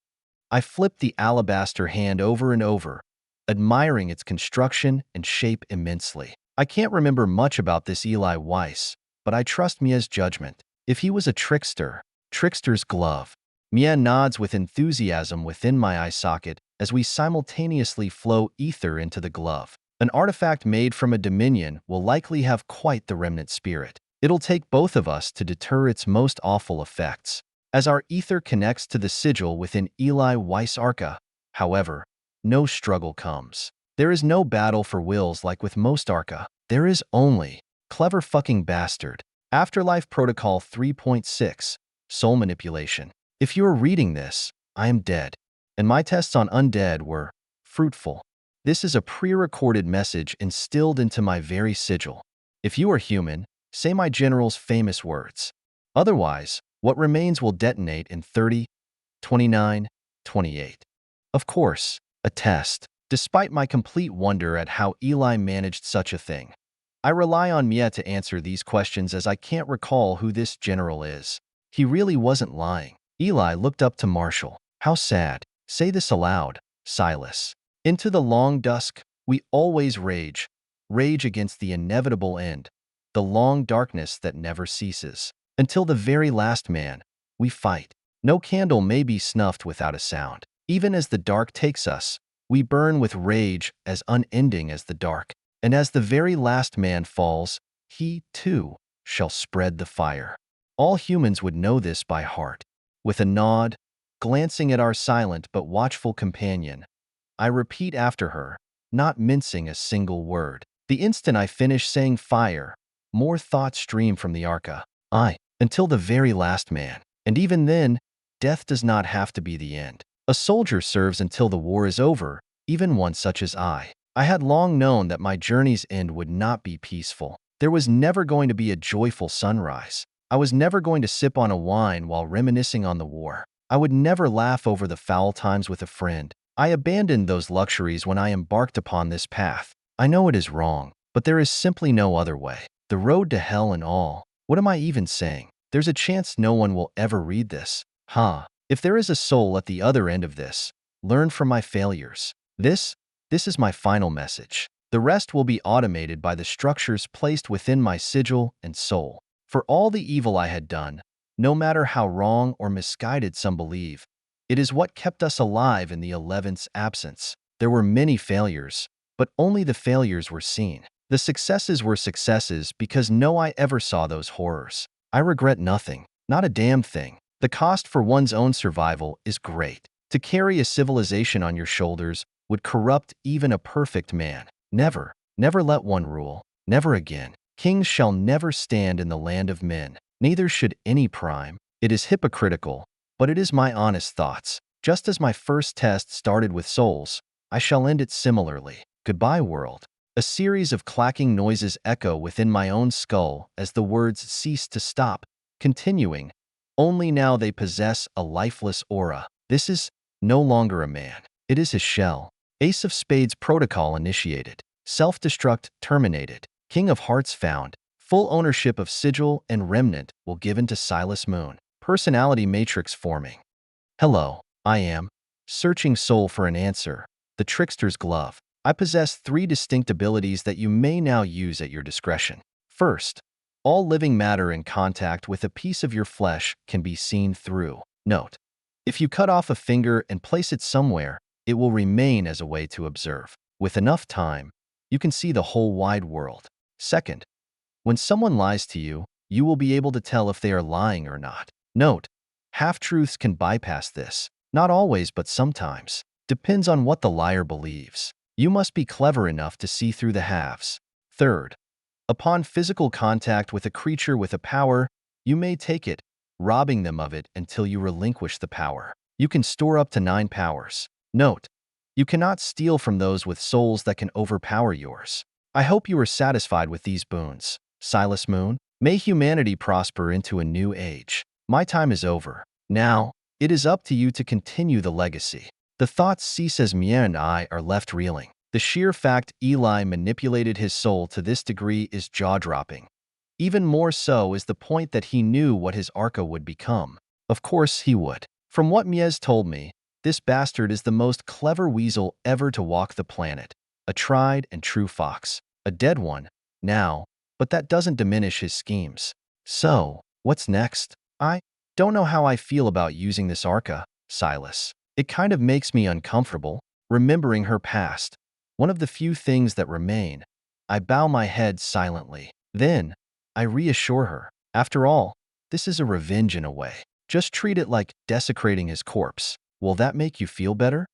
I flipped the alabaster hand over and over, admiring its construction and shape immensely. I can't remember much about this Eli Weiss, but I trust Mia's judgment. If he was a trickster, trickster's glove. Mia nods with enthusiasm within my eye socket as we simultaneously flow ether into the glove. An artifact made from a dominion will likely have quite the remnant spirit. It'll take both of us to deter its most awful effects. As our ether connects to the sigil within Eli Weiss Arca, however, no struggle comes. There is no battle for wills like with most Arca. There is only clever fucking bastard. Afterlife Protocol 3.6, Soul Manipulation. If you are reading this, I am dead, and my tests on undead were fruitful. This is a pre-recorded message instilled into my very sigil. If you are human, say my general's famous words. Otherwise, what remains will detonate in 30, 29, 28. Of course, a test. Despite my complete wonder at how Eli managed such a thing, I rely on Mia to answer these questions as I can't recall who this general is. He really wasn't lying. Eli looked up to Marshall. How sad. Say this aloud, Silas. Into the long dusk, we always rage against the inevitable end, the long darkness that never ceases. Until the very last man, we fight. No candle may be snuffed without a sound. Even as the dark takes us, we burn with rage as unending as the dark. And as the very last man falls, he, too, shall spread the fire. All humans would know this by heart. With a nod, glancing at our silent but watchful companion, I repeat after her, not mincing a single word. The instant I finish saying fire, more thoughts stream from the Arca. Until the very last man. And even then, death does not have to be the end. A soldier serves until the war is over, even one such as I. I had long known that my journey's end would not be peaceful. There was never going to be a joyful sunrise. I was never going to sip on a wine while reminiscing on the war. I would never laugh over the foul times with a friend. I abandoned those luxuries when I embarked upon this path. I know it is wrong, but there is simply no other way. The road to hell and all. What am I even saying? There's a chance no one will ever read this. If there is a soul at the other end of this, learn from my failures. This is my final message. The rest will be automated by the structures placed within my sigil and soul. For all the evil I had done, no matter how wrong or misguided some believe, it is what kept us alive in the 11th's absence. There were many failures, but only the failures were seen. The successes were successes because no eye ever saw those horrors. I regret nothing, not a damn thing. The cost for one's own survival is great. To carry a civilization on your shoulders would corrupt even a perfect man. Never let one rule. Never again. Kings shall never stand in the land of men. Neither should any prime. It is hypocritical, but it is my honest thoughts. Just as my first test started with souls, I shall end it similarly. Goodbye, world. A series of clacking noises echo within my own skull as the words cease to stop, continuing. Only now they possess a lifeless aura. This is no longer a man. It is his shell. Ace of Spades protocol initiated. Self-destruct terminated. King of Hearts found. Full ownership of sigil and remnant will given to Silas Moon. Personality matrix forming. Hello, I am. Searching soul for an answer. The trickster's glove. I possess 3 distinct abilities that you may now use at your discretion. First, all living matter in contact with a piece of your flesh can be seen through. Note: if you cut off a finger and place it somewhere, it will remain as a way to observe. With enough time, you can see the whole wide world. Second, when someone lies to you, you will be able to tell if they are lying or not. Note: half-truths can bypass this. Not always, but sometimes. Depends on what the liar believes. You must be clever enough to see through the halves. Third, upon physical contact with a creature with a power, you may take it, robbing them of it until you relinquish the power. You can store up to 9 powers. Note: you cannot steal from those with souls that can overpower yours. I hope you are satisfied with these boons. Silas Moon, may humanity prosper into a new age. My time is over. Now, it is up to you to continue the legacy. The thoughts cease as Mia and I are left reeling. The sheer fact Eli manipulated his soul to this degree is jaw-dropping. Even more so is the point that he knew what his Arca would become. Of course he would. From what Mies told me, this bastard is the most clever weasel ever to walk the planet. A tried and true fox. A dead one, now, but that doesn't diminish his schemes. So, what's next? I don't know how I feel about using this Arca, Silas. It kind of makes me uncomfortable, remembering her past. One of the few things that remain. I bow my head silently. Then, I reassure her. After all, this is a revenge in a way. Just treat it like desecrating his corpse. Will that make you feel better?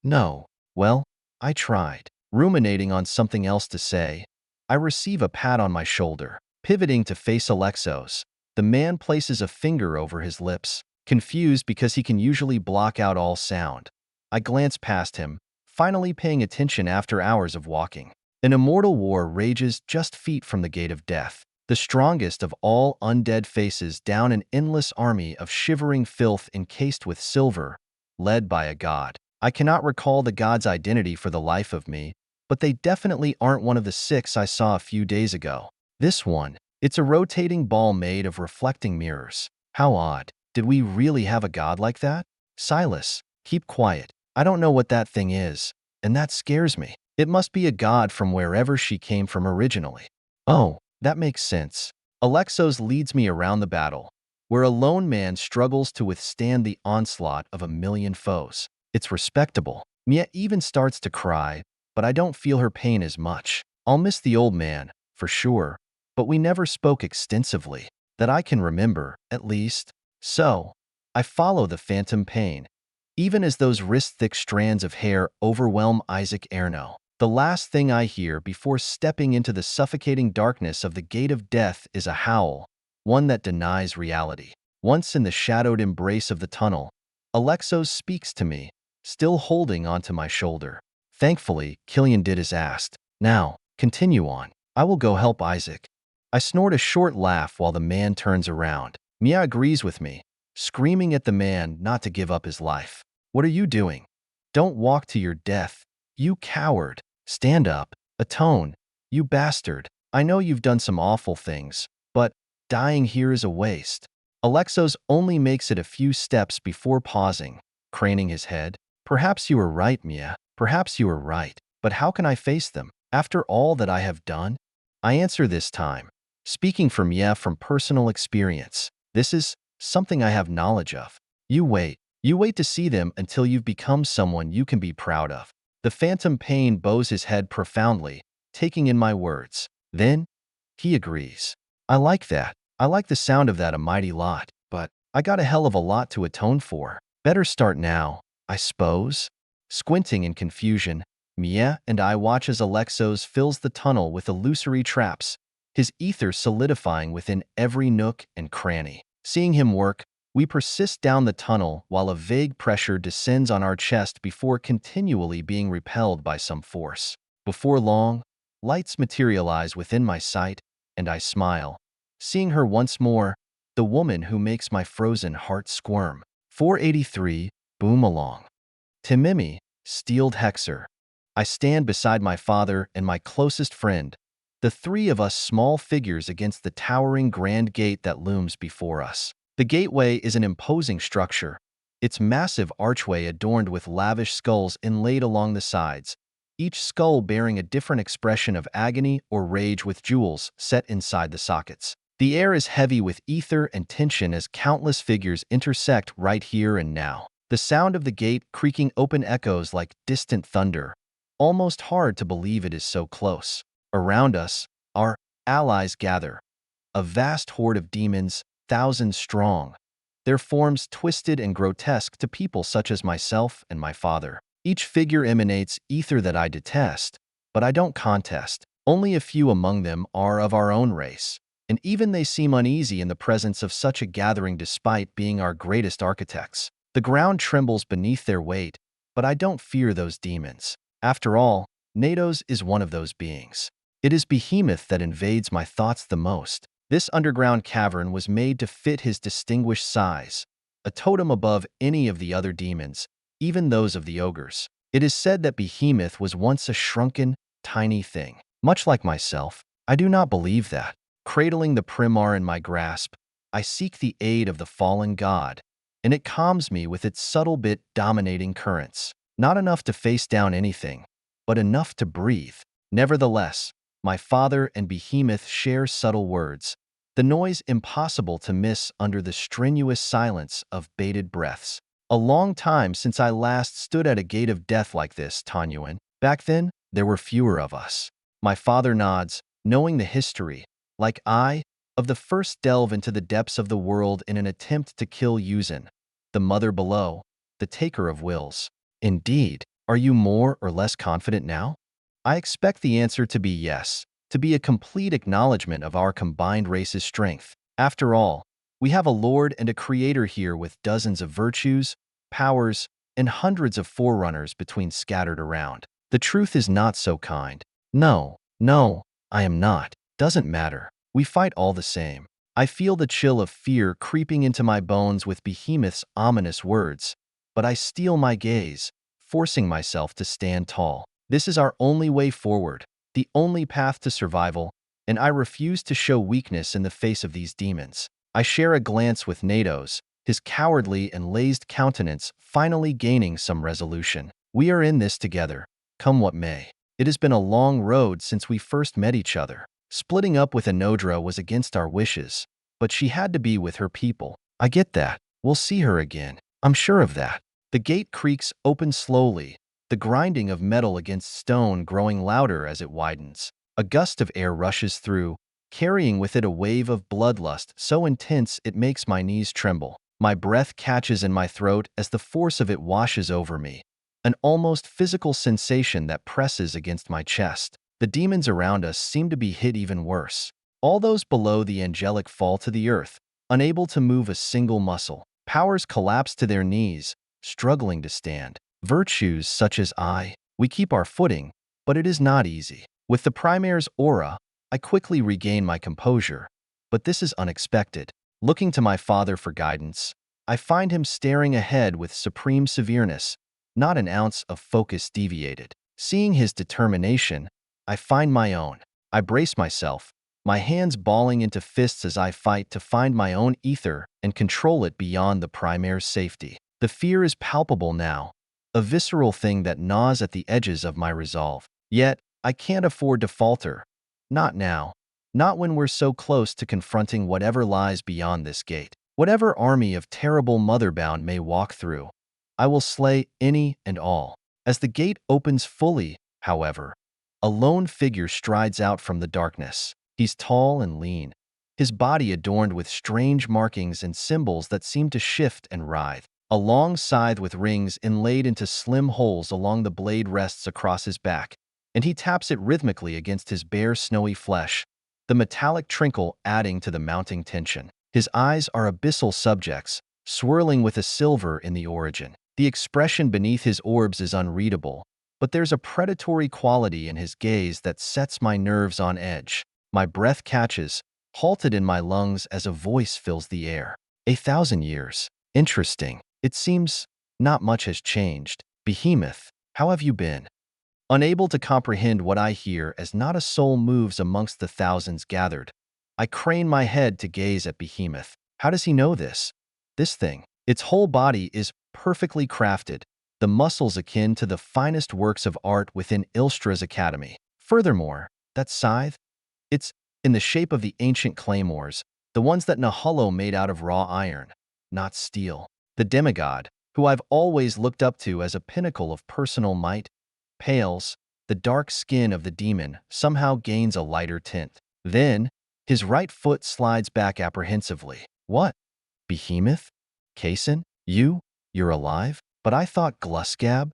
No. Well, I tried. Ruminating on something else to say, I receive a pat on my shoulder. Pivoting to face Alexos, the man places a finger over his lips, confused because he can usually block out all sound. I glance past him, finally paying attention after hours of walking. An immortal war rages just feet from the gate of death. The strongest of all undead faces down an endless army of shivering filth encased with silver, led by a god. I cannot recall the god's identity for the life of me, but they definitely aren't one of the 6 I saw a few days ago. This one, it's a rotating ball made of reflecting mirrors. How odd. Did we really have a god like that? Silas, keep quiet. I don't know what that thing is, and that scares me. It must be a god from wherever she came from originally. Oh, that makes sense. Alexos leads me around the battle, where a lone man struggles to withstand the onslaught of a million foes. It's respectable. Mia even starts to cry, but I don't feel her pain as much. I'll miss the old man, for sure, but we never spoke extensively, that I can remember, at least. So, I follow the phantom pain, even as those wrist-thick strands of hair overwhelm Isaac Erno. The last thing I hear before stepping into the suffocating darkness of the gate of death is a howl, one that denies reality. Once in the shadowed embrace of the tunnel, Alexos speaks to me, still holding onto my shoulder. Thankfully, Killian did as asked. Now, continue on. I will go help Isaac. I snort a short laugh while the man turns around. Mia agrees with me, screaming at the man not to give up his life. What are you doing? Don't walk to your death, you coward. Stand up, atone, you bastard. I know you've done some awful things, but dying here is a waste. Alexos only makes it a few steps before pausing, craning his head. Perhaps you were right, Mia. Perhaps you were right. But how can I face them? After all that I have done? I answer this time, speaking for Mia from personal experience. This is something I have knowledge of. You wait. You wait to see them until you've become someone you can be proud of. The phantom pain bows his head profoundly, taking in my words. Then, he agrees. I like that. I like the sound of that a mighty lot, but I got a hell of a lot to atone for. Better start now, I suppose? Squinting in confusion, Mia and I watch as Alexos fills the tunnel with illusory traps, his ether solidifying within every nook and cranny. Seeing him work, we persist down the tunnel while a vague pressure descends on our chest before continually being repelled by some force. Before long, lights materialize within my sight, and I smile, seeing her once more, the woman who makes my frozen heart squirm. 483, boom along. Timimi, steeled hexer. I stand beside my father and my closest friend, the 3 of us small figures against the towering grand gate that looms before us. The gateway is an imposing structure, its massive archway adorned with lavish skulls inlaid along the sides, each skull bearing a different expression of agony or rage with jewels set inside the sockets. The air is heavy with ether and tension as countless figures intersect right here and now. The sound of the gate creaking open echoes like distant thunder, almost hard to believe it is so close. Around us, our allies gather, a vast horde of demons, thousands strong, their forms twisted and grotesque to people such as myself and my father. Each figure emanates ether that I detest, but I don't contest. Only a few among them are of our own race, and even they seem uneasy in the presence of such a gathering despite being our greatest architects. The ground trembles beneath their weight, but I don't fear those demons. After all, Natos is one of those beings. It is Behemoth that invades my thoughts the most. This underground cavern was made to fit his distinguished size, a totem above any of the other demons, even those of the ogres. It is said that Behemoth was once a shrunken, tiny thing. Much like myself, I do not believe that. Cradling the primar in my grasp, I seek the aid of the fallen god, and it calms me with its subtle bit dominating currents. Not enough to face down anything, but enough to breathe. Nevertheless, my father and Behemoth share subtle words, the noise impossible to miss under the strenuous silence of bated breaths. A long time since I last stood at a gate of death like this, Tanyuan. Back then, there were fewer of us. My father nods, knowing the history, like I, of the first delve into the depths of the world in an attempt to kill Yuzin, the mother below, the taker of wills. Indeed, are you more or less confident now? I expect the answer to be yes, to be a complete acknowledgement of our combined race's strength. After all, we have a lord and a creator here with dozens of virtues, powers, and hundreds of forerunners between scattered around. The truth is not so kind. No, I am not. Doesn't matter. We fight all the same. I feel the chill of fear creeping into my bones with Behemoth's ominous words, but I steel my gaze, forcing myself to stand tall. This is our only way forward, the only path to survival, and I refuse to show weakness in the face of these demons. I share a glance with Natos, his cowardly and lazed countenance finally gaining some resolution. We are in this together, come what may. It has been a long road since we first met each other. Splitting up with Anodra was against our wishes, but she had to be with her people. I get that. We'll see her again. I'm sure of that. The gate creaks open slowly, the grinding of metal against stone growing louder as it widens. A gust of air rushes through, carrying with it a wave of bloodlust so intense it makes my knees tremble. My breath catches in my throat as the force of it washes over me, an almost physical sensation that presses against my chest. The demons around us seem to be hit even worse. All those below the angelic fall to the earth, unable to move a single muscle. Powers collapse to their knees, struggling to stand. Virtues such as we keep our footing, but it is not easy. With the Primare's aura, I quickly regain my composure, but this is unexpected. Looking to my father for guidance, I find him staring ahead with supreme severeness, not an ounce of focus deviated. Seeing his determination, I find my own. I brace myself, my hands balling into fists as I fight to find my own ether and control it beyond the Primare's safety. The fear is palpable now, a visceral thing that gnaws at the edges of my resolve. Yet, I can't afford to falter. Not now. Not when we're so close to confronting whatever lies beyond this gate. Whatever army of terrible motherbound may walk through, I will slay any and all. As the gate opens fully, however, a lone figure strides out from the darkness. He's tall and lean, his body adorned with strange markings and symbols that seem to shift and writhe. A long scythe with rings inlaid into slim holes along the blade rests across his back, and he taps it rhythmically against his bare snowy flesh, the metallic trinkle adding to the mounting tension. His eyes are abyssal subjects, swirling with a silver in the origin. The expression beneath his orbs is unreadable, but there's a predatory quality in his gaze that sets my nerves on edge. My breath catches, halted in my lungs as a voice fills the air. 1,000 years. Interesting. It seems not much has changed. Behemoth, how have you been? Unable to comprehend what I hear as not a soul moves amongst the thousands gathered, I crane my head to gaze at Behemoth. How does he know this? This thing. Its whole body is perfectly crafted, the muscles akin to the finest works of art within Ilstra's academy. Furthermore, that scythe? It's in the shape of the ancient claymores, the ones that Nahullo made out of raw iron, not steel. The demigod, who I've always looked up to as a pinnacle of personal might, pales, the dark skin of the demon somehow gains a lighter tint. Then, his right foot slides back apprehensively. What? Behemoth? Kaysen? You're alive? But I thought Glusgab?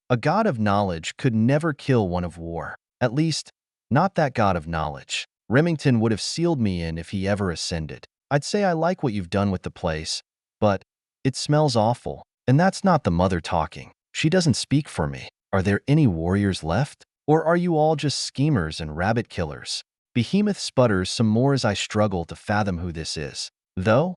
A god of knowledge could never kill one of war. At least, not that god of knowledge. Remington would have sealed me in if he ever ascended. I'd say I like what you've done with the place, but it smells awful. And that's not the mother talking. She doesn't speak for me. Are there any warriors left? Or are you all just schemers and rabbit killers? Behemoth sputters some more as I struggle to fathom who this is. Though,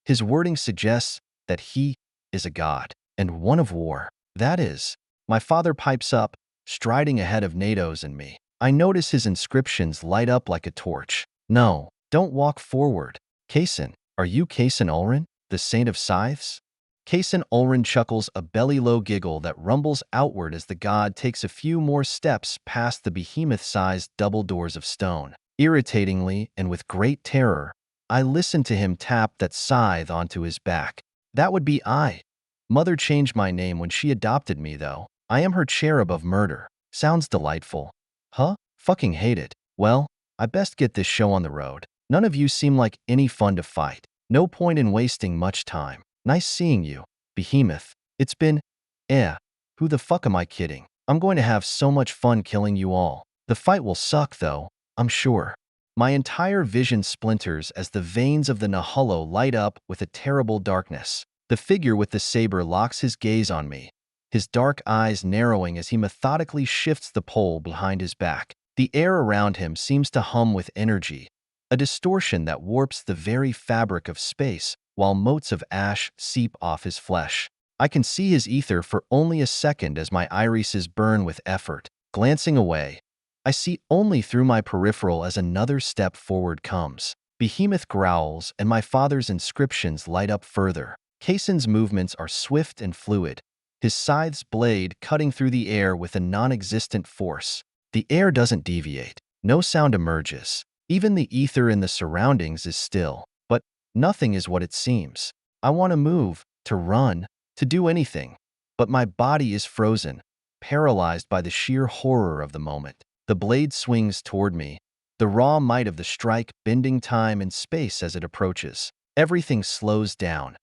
his wording suggests that he is a god, and one of war. That is. My father pipes up, striding ahead of Natos and me. I notice his inscriptions light up like a torch. No, Don't walk forward. Kaysen, are you Kaysen Ulrin, the Saint of Scythes? Kaysen Ulrin chuckles a belly-low giggle that rumbles outward as the god takes a few more steps past the behemoth-sized double doors of stone. Irritatingly and with great terror, I listen to him tap that scythe onto his back. That would be I. Mother changed my name when she adopted me, though. I am her cherub of murder. Sounds delightful. Huh? Fucking hate it. Well, I best get this show on the road. None of you seem like any fun to fight. No point in wasting much time. Nice seeing you, Behemoth. It's been… who the fuck am I kidding? I'm going to have so much fun killing you all. The fight will suck, though, I'm sure. My entire vision splinters as the veins of the Nahullo light up with a terrible darkness. The figure with the saber locks his gaze on me, his dark eyes narrowing as he methodically shifts the pole behind his back. The air around him seems to hum with energy, a distortion that warps the very fabric of space, while motes of ash seep off his flesh. I can see his ether for only a second as my irises burn with effort. Glancing away, I see only through my peripheral as another step forward comes. Behemoth growls, and my father's inscriptions light up further. Kaysen's movements are swift and fluid, his scythe's blade cutting through the air with a non-existent force. The air doesn't deviate. No sound emerges. Even the ether in the surroundings is still. But nothing is what it seems. I want to move, to run, to do anything. But my body is frozen, paralyzed by the sheer horror of the moment. The blade swings toward me, the raw might of the strike bending time and space as it approaches. Everything slows down.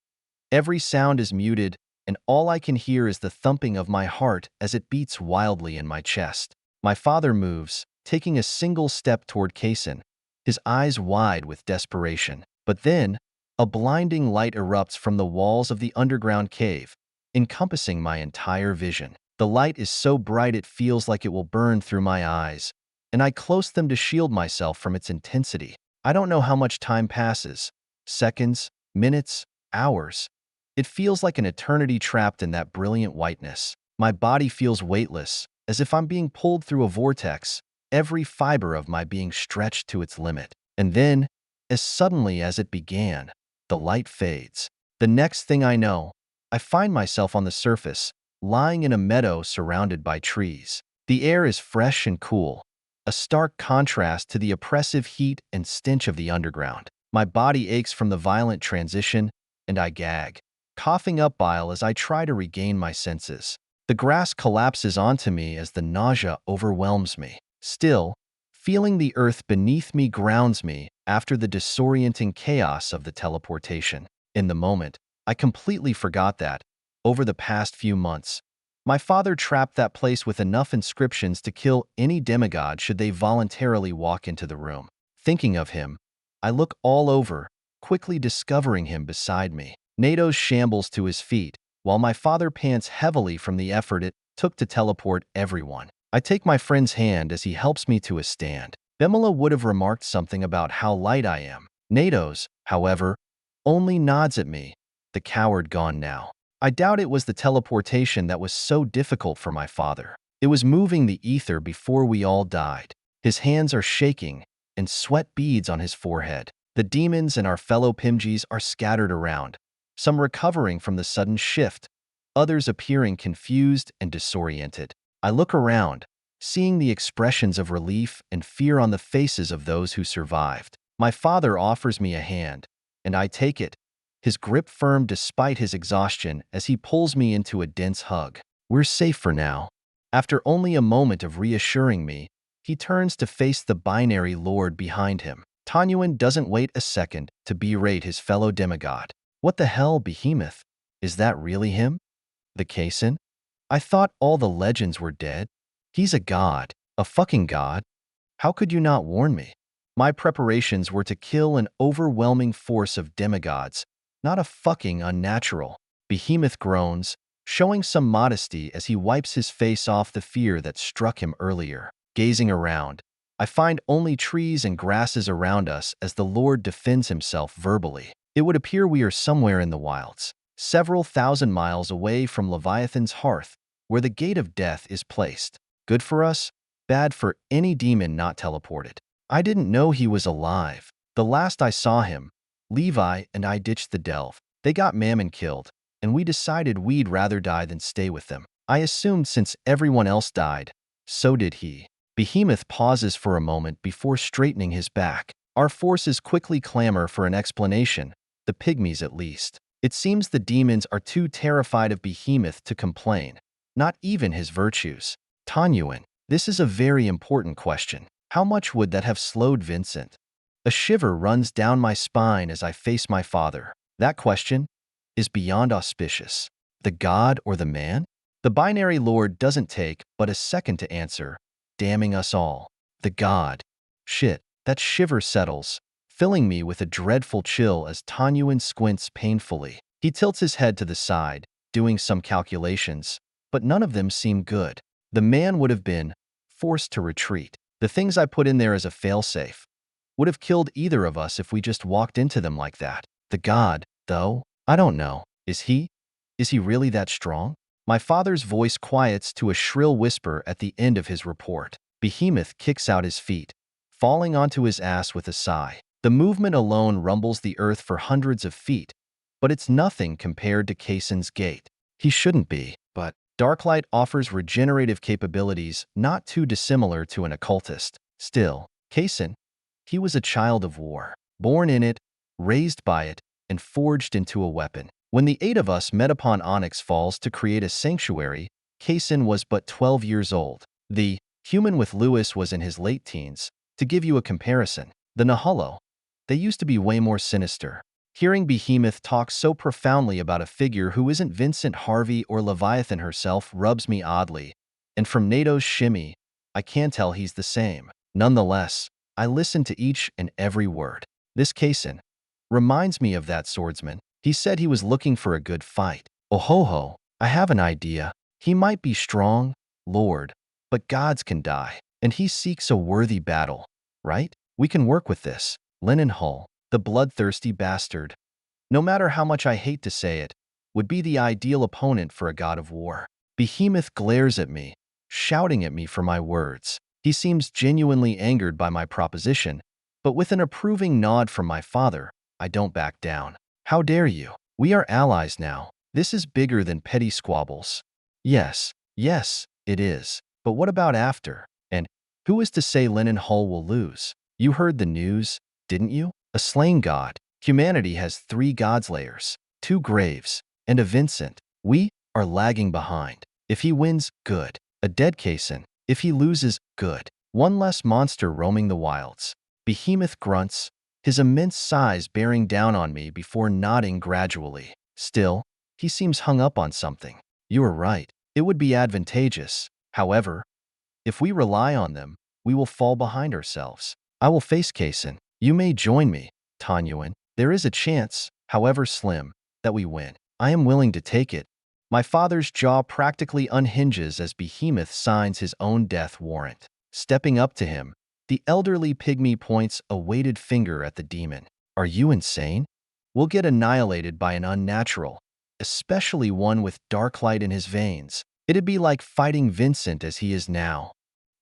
Every sound is muted, and all I can hear is the thumping of my heart as it beats wildly in my chest. My father moves, taking a single step toward Kaysen, his eyes wide with desperation. But then, a blinding light erupts from the walls of the underground cave, encompassing my entire vision. The light is so bright it feels like it will burn through my eyes, and I close them to shield myself from its intensity. I don't know how much time passes. Seconds, minutes, hours. It feels like an eternity trapped in that brilliant whiteness. My body feels weightless, as if I'm being pulled through a vortex, every fiber of my being stretched to its limit. And then, as suddenly as it began, the light fades. The next thing I know, I find myself on the surface, lying in a meadow surrounded by trees. The air is fresh and cool, a stark contrast to the oppressive heat and stench of the underground. My body aches from the violent transition, and I gag, coughing up bile as I try to regain my senses. The grass collapses onto me as the nausea overwhelms me. Still, feeling the earth beneath me grounds me after the disorienting chaos of the teleportation. In the moment, I completely forgot that, over the past few months, my father trapped that place with enough inscriptions to kill any demigod should they voluntarily walk into the room. Thinking of him, I look all over, quickly discovering him beside me. Natos shambles to his feet, while my father pants heavily from the effort it took to teleport everyone. I take my friend's hand as he helps me to a stand. Bemela would have remarked something about how light I am. Natos, however, only nods at me, the coward gone now. I doubt it was the teleportation that was so difficult for my father. It was moving the ether before we all died. His hands are shaking, and sweat beads on his forehead. The demons and our fellow Pimjis are scattered around, some recovering from the sudden shift, others appearing confused and disoriented. I look around, seeing the expressions of relief and fear on the faces of those who survived. My father offers me a hand, and I take it, his grip firm despite his exhaustion as he pulls me into a dense hug. We're safe for now. After only a moment of reassuring me, he turns to face the binary lord behind him. Tanyuan doesn't wait a second to berate his fellow demigod. What the hell, Behemoth? Is that really him? The Kaysen? I thought all the legends were dead. He's a god. A fucking god. How could you not warn me? My preparations were to kill an overwhelming force of demigods, not a fucking unnatural. Behemoth groans, showing some modesty as he wipes his face off the fear that struck him earlier. Gazing around, I find only trees and grasses around us as the Lord defends himself verbally. It would appear we are somewhere in the wilds, several thousand miles away from Leviathan's hearth, where the gate of death is placed. Good for us, bad for any demon not teleported. I didn't know he was alive. The last I saw him, Levi and I ditched the delve. They got Mammon killed, and we decided we'd rather die than stay with them. I assumed since everyone else died, so did he. Behemoth pauses for a moment before straightening his back. Our forces quickly clamor for an explanation, the pygmies at least. It seems the demons are too terrified of Behemoth to complain, not even his virtues. Tanyuan, this is a very important question. How much would that have slowed Vincent? A shiver runs down my spine as I face my father. That question is beyond auspicious. The god or the man? The binary lord doesn't take but a second to answer, damning us all. The god. Shit, that shiver settles, filling me with a dreadful chill as Tanyuan squints painfully. He tilts his head to the side, doing some calculations, but none of them seem good. The man would have been forced to retreat. The things I put in there as a failsafe would have killed either of us if we just walked into them like that. The god, though, I don't know. Is he? Is he really that strong? My father's voice quiets to a shrill whisper at the end of his report. Behemoth kicks out his feet, falling onto his ass with a sigh. The movement alone rumbles the earth for hundreds of feet, but it's nothing compared to Kaysen's gait. He shouldn't be, but Darklight offers regenerative capabilities not too dissimilar to an occultist. Still, Kaysen, he was a child of war, born in it, raised by it, and forged into a weapon. When the 8 of us met upon Onyx Falls to create a sanctuary, Kaysen was but 12 years old. The human with Lewis was in his late teens. To give you a comparison, the Nahalo, they used to be way more sinister. Hearing Behemoth talk so profoundly about a figure who isn't Vincent Harvey or Leviathan herself rubs me oddly, and from NATO's shimmy, I can tell he's the same. Nonetheless, I listen to each and every word. This Kaysen reminds me of that swordsman. He said he was looking for a good fight. Oh ho ho, I have an idea. He might be strong, Lord, but gods can die, and he seeks a worthy battle, right? We can work with this. Lennon Hull, the bloodthirsty bastard, no matter how much I hate to say it, would be the ideal opponent for a god of war. Behemoth glares at me, shouting at me for my words. He seems genuinely angered by my proposition, but with an approving nod from my father, I don't back down. How dare you? We are allies now. This is bigger than petty squabbles. Yes, it is. But what about after? And who is to say Lennon Hull will lose? You heard the news, didn't you? A slain god. Humanity has 3 godslayers, 2 graves, and a Vincent. We are lagging behind. If he wins, good. A dead Kaysen. If he loses, good. One less monster roaming the wilds. Behemoth grunts, his immense size bearing down on me before nodding gradually. Still, he seems hung up on something. You are right. It would be advantageous. However, if we rely on them, we will fall behind ourselves. I will face Kaysen. You may join me, Tanyuan. There is a chance, however slim, that we win. I am willing to take it. My father's jaw practically unhinges as Behemoth signs his own death warrant. Stepping up to him, the elderly pygmy points a weighted finger at the demon. Are you insane? We'll get annihilated by an unnatural, especially one with dark light in his veins. It'd be like fighting Vincent as he is now.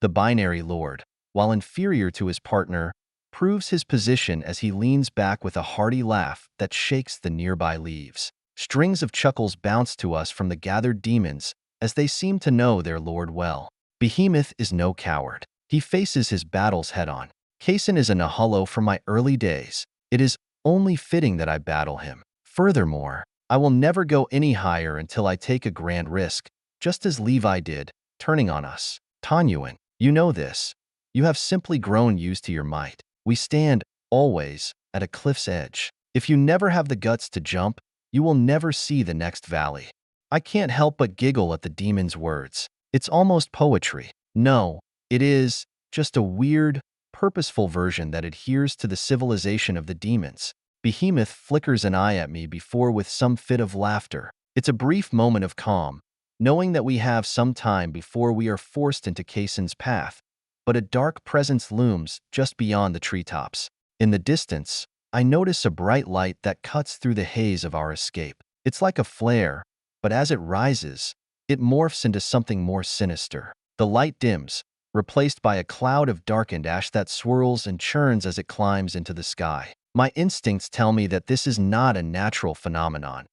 The binary lord, while inferior to his partner, proves his position as he leans back with a hearty laugh that shakes the nearby leaves. Strings of chuckles bounce to us from the gathered demons as they seem to know their lord well. Behemoth is no coward. He faces his battles head-on. Kaysen is a Nahalo from my early days. It is only fitting that I battle him. Furthermore, I will never go any higher until I take a grand risk, just as Levi did, turning on us. Tanyuan, you know this. You have simply grown used to your might. We stand, always, at a cliff's edge. If you never have the guts to jump, you will never see the next valley. I can't help but giggle at the demon's words. It's almost poetry. No, it is just a weird, purposeful version that adheres to the civilization of the demons. Behemoth flickers an eye at me before with some fit of laughter. It's a brief moment of calm, knowing that we have some time before we are forced into Kaysen's path, but a dark presence looms just beyond the treetops. In the distance, I notice a bright light that cuts through the haze of our escape. It's like a flare, but as it rises, it morphs into something more sinister. The light dims, replaced by a cloud of darkened ash that swirls and churns as it climbs into the sky. My instincts tell me that this is not a natural phenomenon.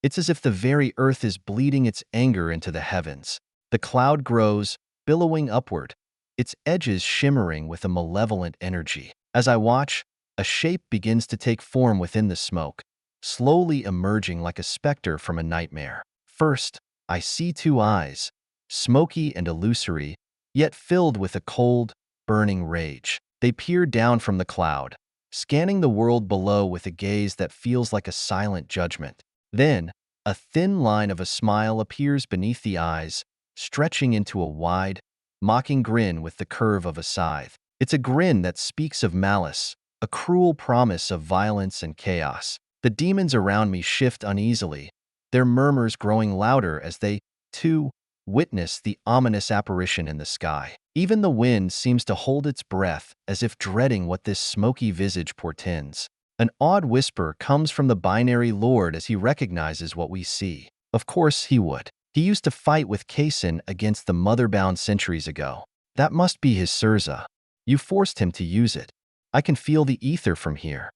It's as if the very earth is bleeding its anger into the heavens. The cloud grows, billowing upward, its edges shimmering with a malevolent energy. As I watch, a shape begins to take form within the smoke, slowly emerging like a specter from a nightmare. First, I see two eyes, smoky and illusory, yet filled with a cold, burning rage. They peer down from the cloud, scanning the world below with a gaze that feels like a silent judgment. Then, a thin line of a smile appears beneath the eyes, stretching into a wide, mocking grin with the curve of a scythe. It's a grin that speaks of malice, a cruel promise of violence and chaos. The demons around me shift uneasily, their murmurs growing louder as they, too, witness the ominous apparition in the sky. Even the wind seems to hold its breath as if dreading what this smoky visage portends. An odd whisper comes from the binary lord as he recognizes what we see. Of course he would. He used to fight with Kaysen against the motherbound centuries ago. That must be his Surza. You forced him to use it. I can feel the ether from here.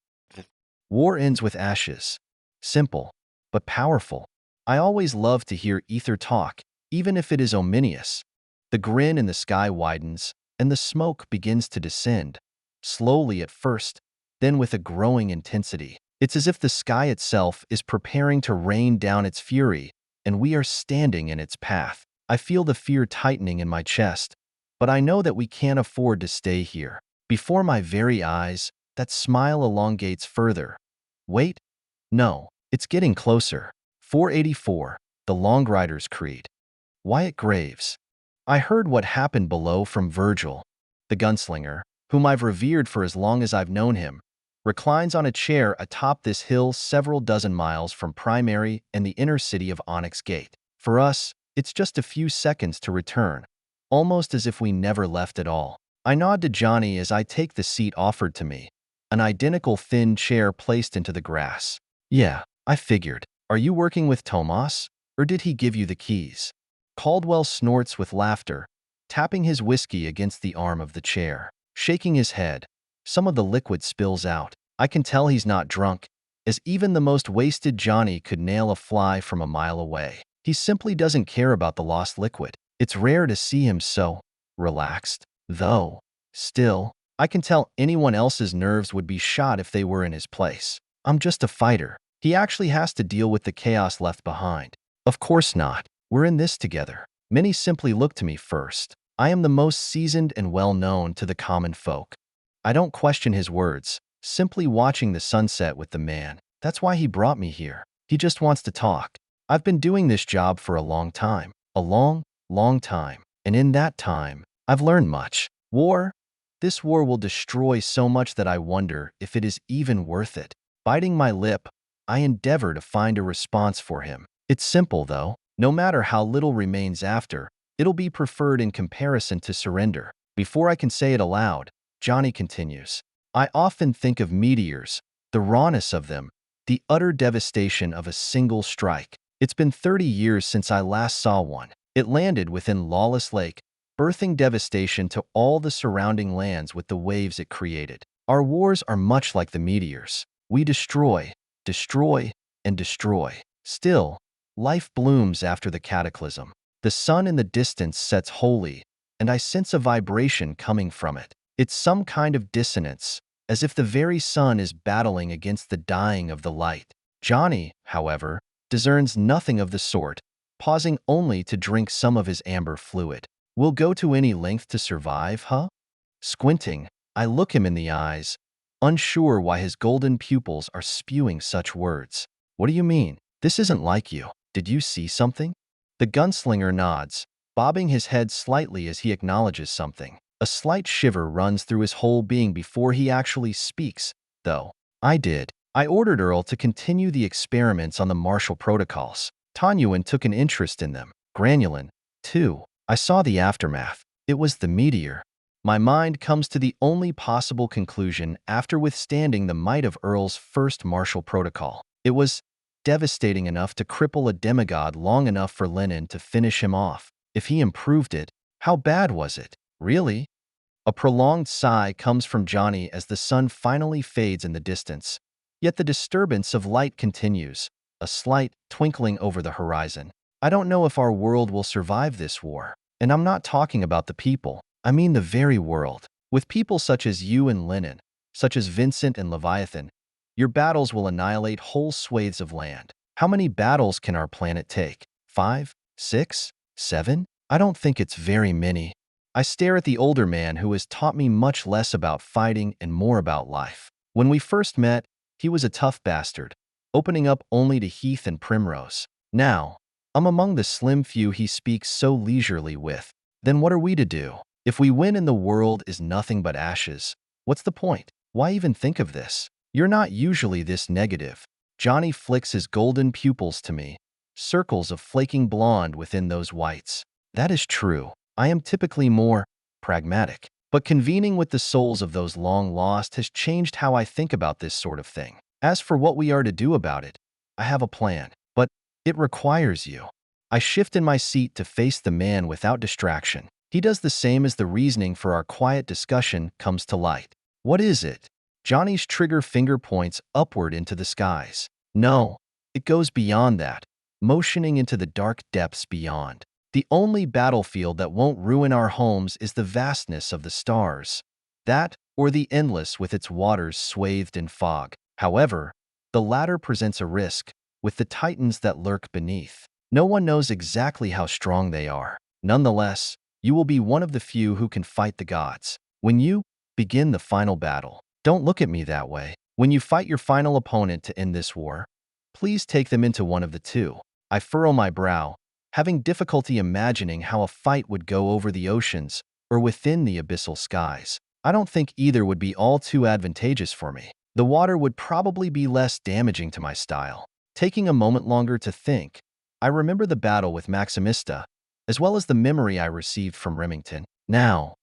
War ends with ashes. Simple, but powerful. I always love to hear ether talk, even if it is ominous. The grin in the sky widens, and the smoke begins to descend, slowly at first, then with a growing intensity. It's as if the sky itself is preparing to rain down its fury, and we are standing in its path. I feel the fear tightening in my chest, but I know that we can't afford to stay here. Before my very eyes, that smile elongates further. Wait? No, it's getting closer. 484, the Longrider's Creed. Wyatt Graves. I heard what happened below from Virgil. The gunslinger, whom I've revered for as long as I've known him, reclines on a chair atop this hill several dozen miles from Primary and the inner city of Onyx Gate. For us, it's just a few seconds to return, almost as if we never left at all. I nod to Johnny as I take the seat offered to me, an identical thin chair placed into the grass. Yeah, I figured. Are you working with Tomas, or did he give you the keys? Caldwell snorts with laughter, tapping his whiskey against the arm of the chair. Shaking his head, some of the liquid spills out. I can tell he's not drunk, as even the most wasted Johnny could nail a fly from a mile away. He simply doesn't care about the lost liquid. It's rare to see him so relaxed, though. Still, I can tell anyone else's nerves would be shot if they were in his place. I'm just a fighter. He actually has to deal with the chaos left behind. Of course not. We're in this together. Many simply look to me first. I am the most seasoned and well-known to the common folk. I don't question his words, simply watching the sunset with the man. That's why he brought me here. He just wants to talk. I've been doing this job for a long time. A long, long time. And in that time, I've learned much. This war will destroy so much that I wonder if it is even worth it. Biting my lip, I endeavor to find a response for him. It's simple, though. No matter how little remains after, it'll be preferred in comparison to surrender. Before I can say it aloud, Johnny continues. I often think of meteors, the rawness of them, the utter devastation of a single strike. It's been 30 years since I last saw one. It landed within Lawless Lake, birthing devastation to all the surrounding lands with the waves it created. Our wars are much like the meteors. We destroy, and destroy. Still, life blooms after the cataclysm. The sun in the distance sets holy, and I sense a vibration coming from it. It's some kind of dissonance, as if the very sun is battling against the dying of the light. Johnny, however, discerns nothing of the sort, pausing only to drink some of his amber fluid. We'll go to any length to survive, huh? Squinting, I look him in the eyes, unsure why his golden pupils are spewing such words. What do you mean? This isn't like you. Did you see something? The gunslinger nods, bobbing his head slightly as he acknowledges something. A slight shiver runs through his whole being before he actually speaks, though. I did. I ordered Earl to continue the experiments on the martial protocols. Tanyuan took an interest in them. Granulin, too. I saw the aftermath. It was the meteor. My mind comes to the only possible conclusion after withstanding the might of Earl's first martial protocol. It was devastating enough to cripple a demigod long enough for Lenin to finish him off. If he improved it, how bad was it? Really? A prolonged sigh comes from Johnny as the sun finally fades in the distance. Yet the disturbance of light continues, a slight twinkling over the horizon. I don't know if our world will survive this war. And I'm not talking about the people. I mean the very world. With people such as you and Lennon, such as Vincent and Leviathan, your battles will annihilate whole swathes of land. How many battles can our planet take? 5? 6? 7? I don't think it's very many. I stare at the older man who has taught me much less about fighting and more about life. When we first met, he was a tough bastard, opening up only to Heath and Primrose. Now, I'm among the slim few he speaks so leisurely with. Then what are we to do? If we win and the world is nothing but ashes, what's the point? Why even think of this? You're not usually this negative. Johnny flicks his golden pupils to me, circles of flaking blonde within those whites. That is true. I am typically more pragmatic. But convening with the souls of those long lost has changed how I think about this sort of thing. As for what we are to do about it, I have a plan, but it requires you. I shift in my seat to face the man without distraction. He does the same as the reasoning for our quiet discussion comes to light. What is it? Johnny's trigger finger points upward into the skies. No, it goes beyond that, motioning into the dark depths beyond. The only battlefield that won't ruin our homes is the vastness of the stars. That, or the endless with its waters swathed in fog. However, the latter presents a risk, with the titans that lurk beneath. No one knows exactly how strong they are. Nonetheless, you will be one of the few who can fight the gods. When you begin the final battle, don't look at me that way. When you fight your final opponent to end this war, please take them into one of the two. I furrow my brow, having difficulty imagining how a fight would go over the oceans or within the abyssal skies. I don't think either would be all too advantageous for me. The water would probably be less damaging to my style. Taking a moment longer to think, I remember the battle with Maximista, as well as the memory I received from Remington. Now,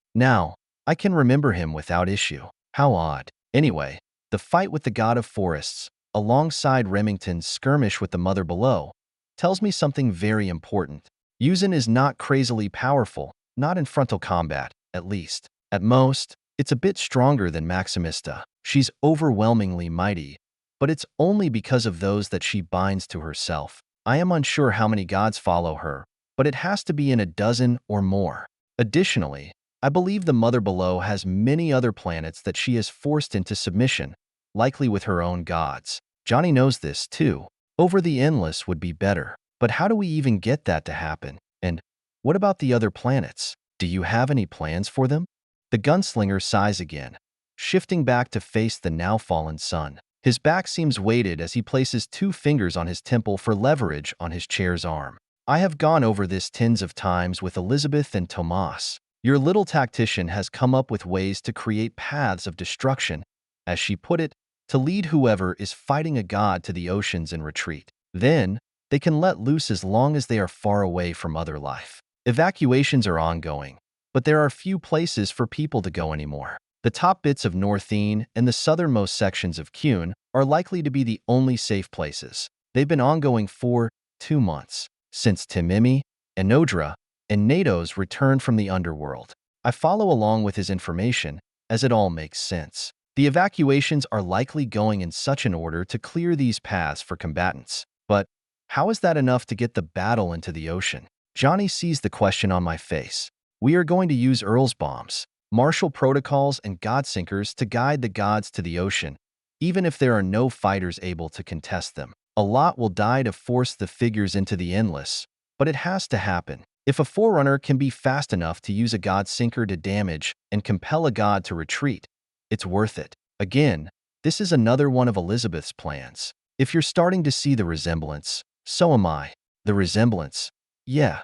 I can remember him without issue. How odd. Anyway, the fight with the god of forests, alongside Remington's skirmish with the mother below, tells me something very important. Yuzin is not crazily powerful, not in frontal combat, at least. At most, it's a bit stronger than Maximista. She's overwhelmingly mighty, but it's only because of those that she binds to herself. I am unsure how many gods follow her, but it has to be in a dozen or more. Additionally, I believe the Mother Below has many other planets that she has forced into submission, likely with her own gods. Johnny knows this, too. Over the Endless would be better. But how do we even get that to happen? And what about the other planets? Do you have any plans for them? The gunslinger sighs again, shifting back to face the now-fallen sun. His back seems weighted as he places 2 fingers on his temple for leverage on his chair's arm. I have gone over this tens of times with Elizabeth and Tomas. Your little tactician has come up with ways to create paths of destruction, as she put it, to lead whoever is fighting a god to the oceans in retreat. Then, they can let loose as long as they are far away from other life. Evacuations are ongoing, but there are few places for people to go anymore. The top bits of Northene and the southernmost sections of Kuhn are likely to be the only safe places. They've been ongoing for 2 months, since Timimi, Enodra, and Natos returned from the underworld. I follow along with his information, as it all makes sense. The evacuations are likely going in such an order to clear these paths for combatants. But how is that enough to get the battle into the ocean? Johnny sees the question on my face. We are going to use Earl's bombs, martial protocols, and godsinkers to guide the gods to the ocean, even if there are no fighters able to contest them. A lot will die to force the figures into the Endless, but it has to happen. If a forerunner can be fast enough to use a godsinker to damage and compel a god to retreat, it's worth it. Again, this is another one of Elizabeth's plans. If you're starting to see the resemblance, so am I. The resemblance? Yeah,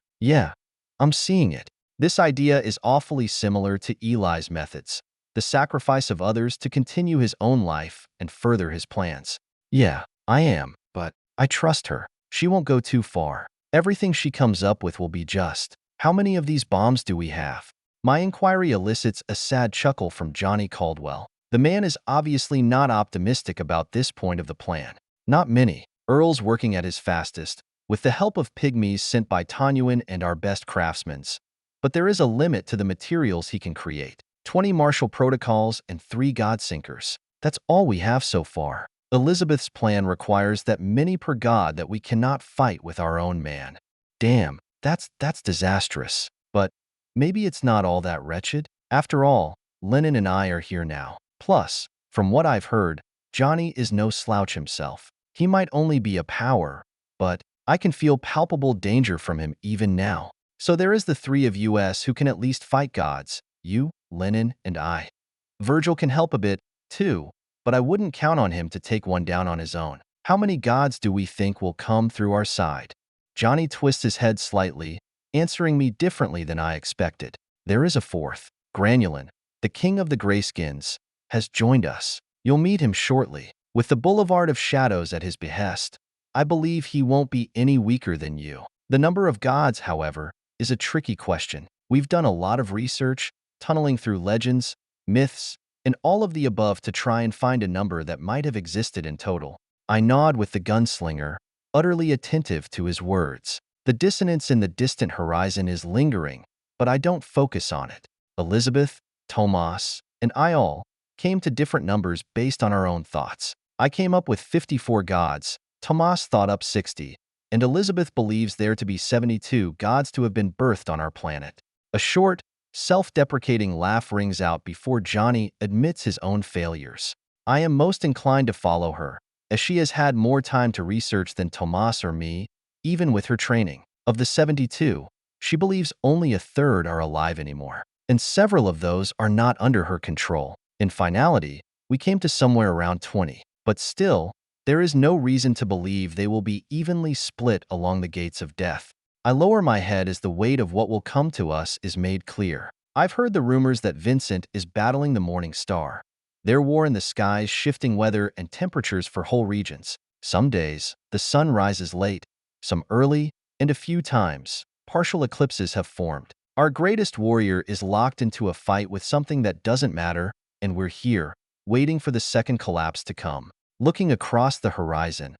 I'm seeing it. This idea is awfully similar to Eli's methods, the sacrifice of others to continue his own life and further his plans. Yeah, I am, but I trust her. She won't go too far. Everything she comes up with will be just. How many of these bombs do we have? My inquiry elicits a sad chuckle from Johnny Caldwell. The man is obviously not optimistic about this point of the plan. Not many. Earl's working at his fastest, with the help of pygmies sent by Tanyuan and our best craftsmen. but there is a limit to the materials he can create. 20 martial protocols and 3 god sinkers. That's all we have so far. Elizabeth's plan requires that many per god that we cannot fight with our own man. Damn, that's disastrous. But maybe it's not all that wretched. After all, Lennon and I are here now. Plus, from what I've heard, Johnny is no slouch himself. He might only be a power, but I can feel palpable danger from him even now. So there is the 3 of us who can at least fight gods. You, Lennon, and I. Virgil can help a bit, too, but I wouldn't count on him to take one down on his own. How many gods do we think will come through our side? Johnny twists his head slightly, answering me differently than I expected. There is a 4th. Granulin, the king of the Greyskins, has joined us. You'll meet him shortly. With the Boulevard of Shadows at his behest, I believe he won't be any weaker than you. The number of gods, however, is a tricky question. We've done a lot of research, tunneling through legends, myths, and all of the above to try and find a number that might have existed in total. I nod with the gunslinger, utterly attentive to his words. The dissonance in the distant horizon is lingering, but I don't focus on it. Elizabeth, Tomas, and I all came to different numbers based on our own thoughts. I came up with 54 gods, Tomas thought up 60, and Elizabeth believes there to be 72 gods to have been birthed on our planet. A short, self-deprecating laugh rings out before Johnny admits his own failures. I am most inclined to follow her, as she has had more time to research than Tomas or me, even with her training. Of the 72, she believes only a third are alive anymore, and several of those are not under her control. In finality, we came to somewhere around 20, but still, there is no reason to believe they will be evenly split along the gates of death. I lower my head as the weight of what will come to us is made clear. I've heard the rumors that Vincent is battling the Morning Star. Their war in the skies, shifting weather and temperatures for whole regions. Some days, the sun rises late, some early, and a few times, partial eclipses have formed. Our greatest warrior is locked into a fight with something that doesn't matter, and we're here, waiting for the second collapse to come. Looking across the horizon,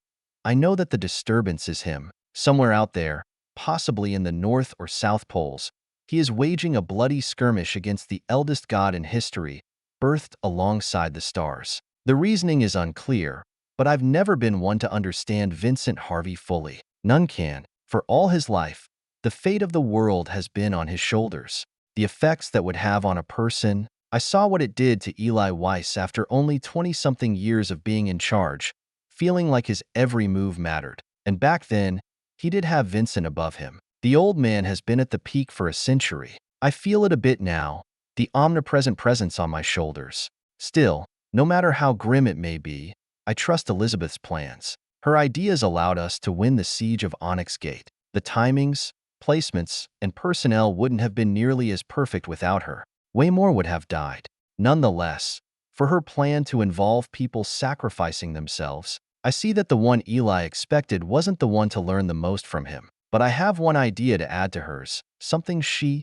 I know that the disturbance is him, somewhere out there, possibly in the North or South Poles. He is waging a bloody skirmish against the eldest god in history, birthed alongside the stars. The reasoning is unclear, but I've never been one to understand Vincent Harvey fully. None can. For all his life, the fate of the world has been on his shoulders. The effects that would have on a person. I saw what it did to Eli Weiss after only 20-something years of being in charge, feeling like his every move mattered. And back then, he did have Vincent above him. The old man has been at the peak for a century. I feel it a bit now, the omnipresent presence on my shoulders. Still, no matter how grim it may be, I trust Elizabeth's plans. Her ideas allowed us to win the siege of Onyx Gate. The timings, placements, and personnel wouldn't have been nearly as perfect without her. Way more would have died. Nonetheless, for her plan to involve people sacrificing themselves, I see that the one Eli expected wasn't the one to learn the most from him. But I have one idea to add to hers, something she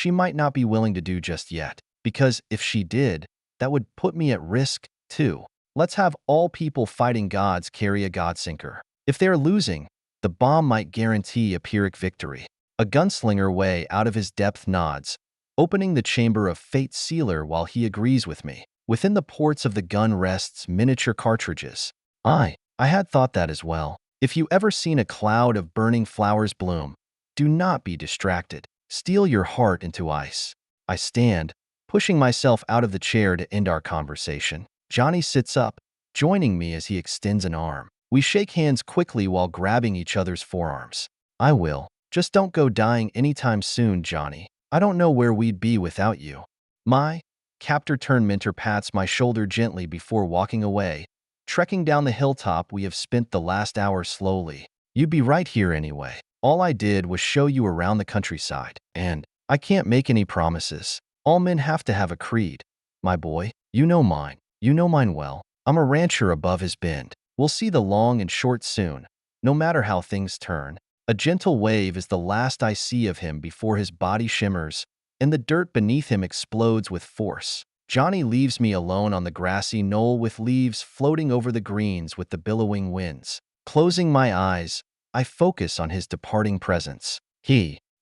might not be willing to do just yet. Because if she did, that would put me at risk, too. Let's have all people fighting gods carry a godsinker. If they're losing, the bomb might guarantee a Pyrrhic victory. A gunslinger way out of his depth nods, opening the chamber of Fate's sealer while he agrees with me. Within the ports of the gun rests miniature cartridges. I had thought that as well. If you ever seen a cloud of burning flowers bloom, do not be distracted. Steel your heart into ice. I stand, pushing myself out of the chair to end our conversation. Johnny sits up, joining me as he extends an arm. We shake hands quickly while grabbing each other's forearms. I will. Just don't go dying anytime soon, Johnny. I don't know where we'd be without you. My captor-turned-mentor pats my shoulder gently before walking away, trekking down the hilltop we have spent the last hour slowly. You'd be right here anyway. All I did was show you around the countryside, and I can't make any promises. All men have to have a creed. My boy, you know mine. You know mine well. I'm a rancher above his bend. We'll see the long and short soon, no matter how things turn. A gentle wave is the last I see of him before his body shimmers, and the dirt beneath him explodes with force. Johnny leaves me alone on the grassy knoll with leaves floating over the greens with the billowing winds. Closing my eyes, I focus on his departing presence.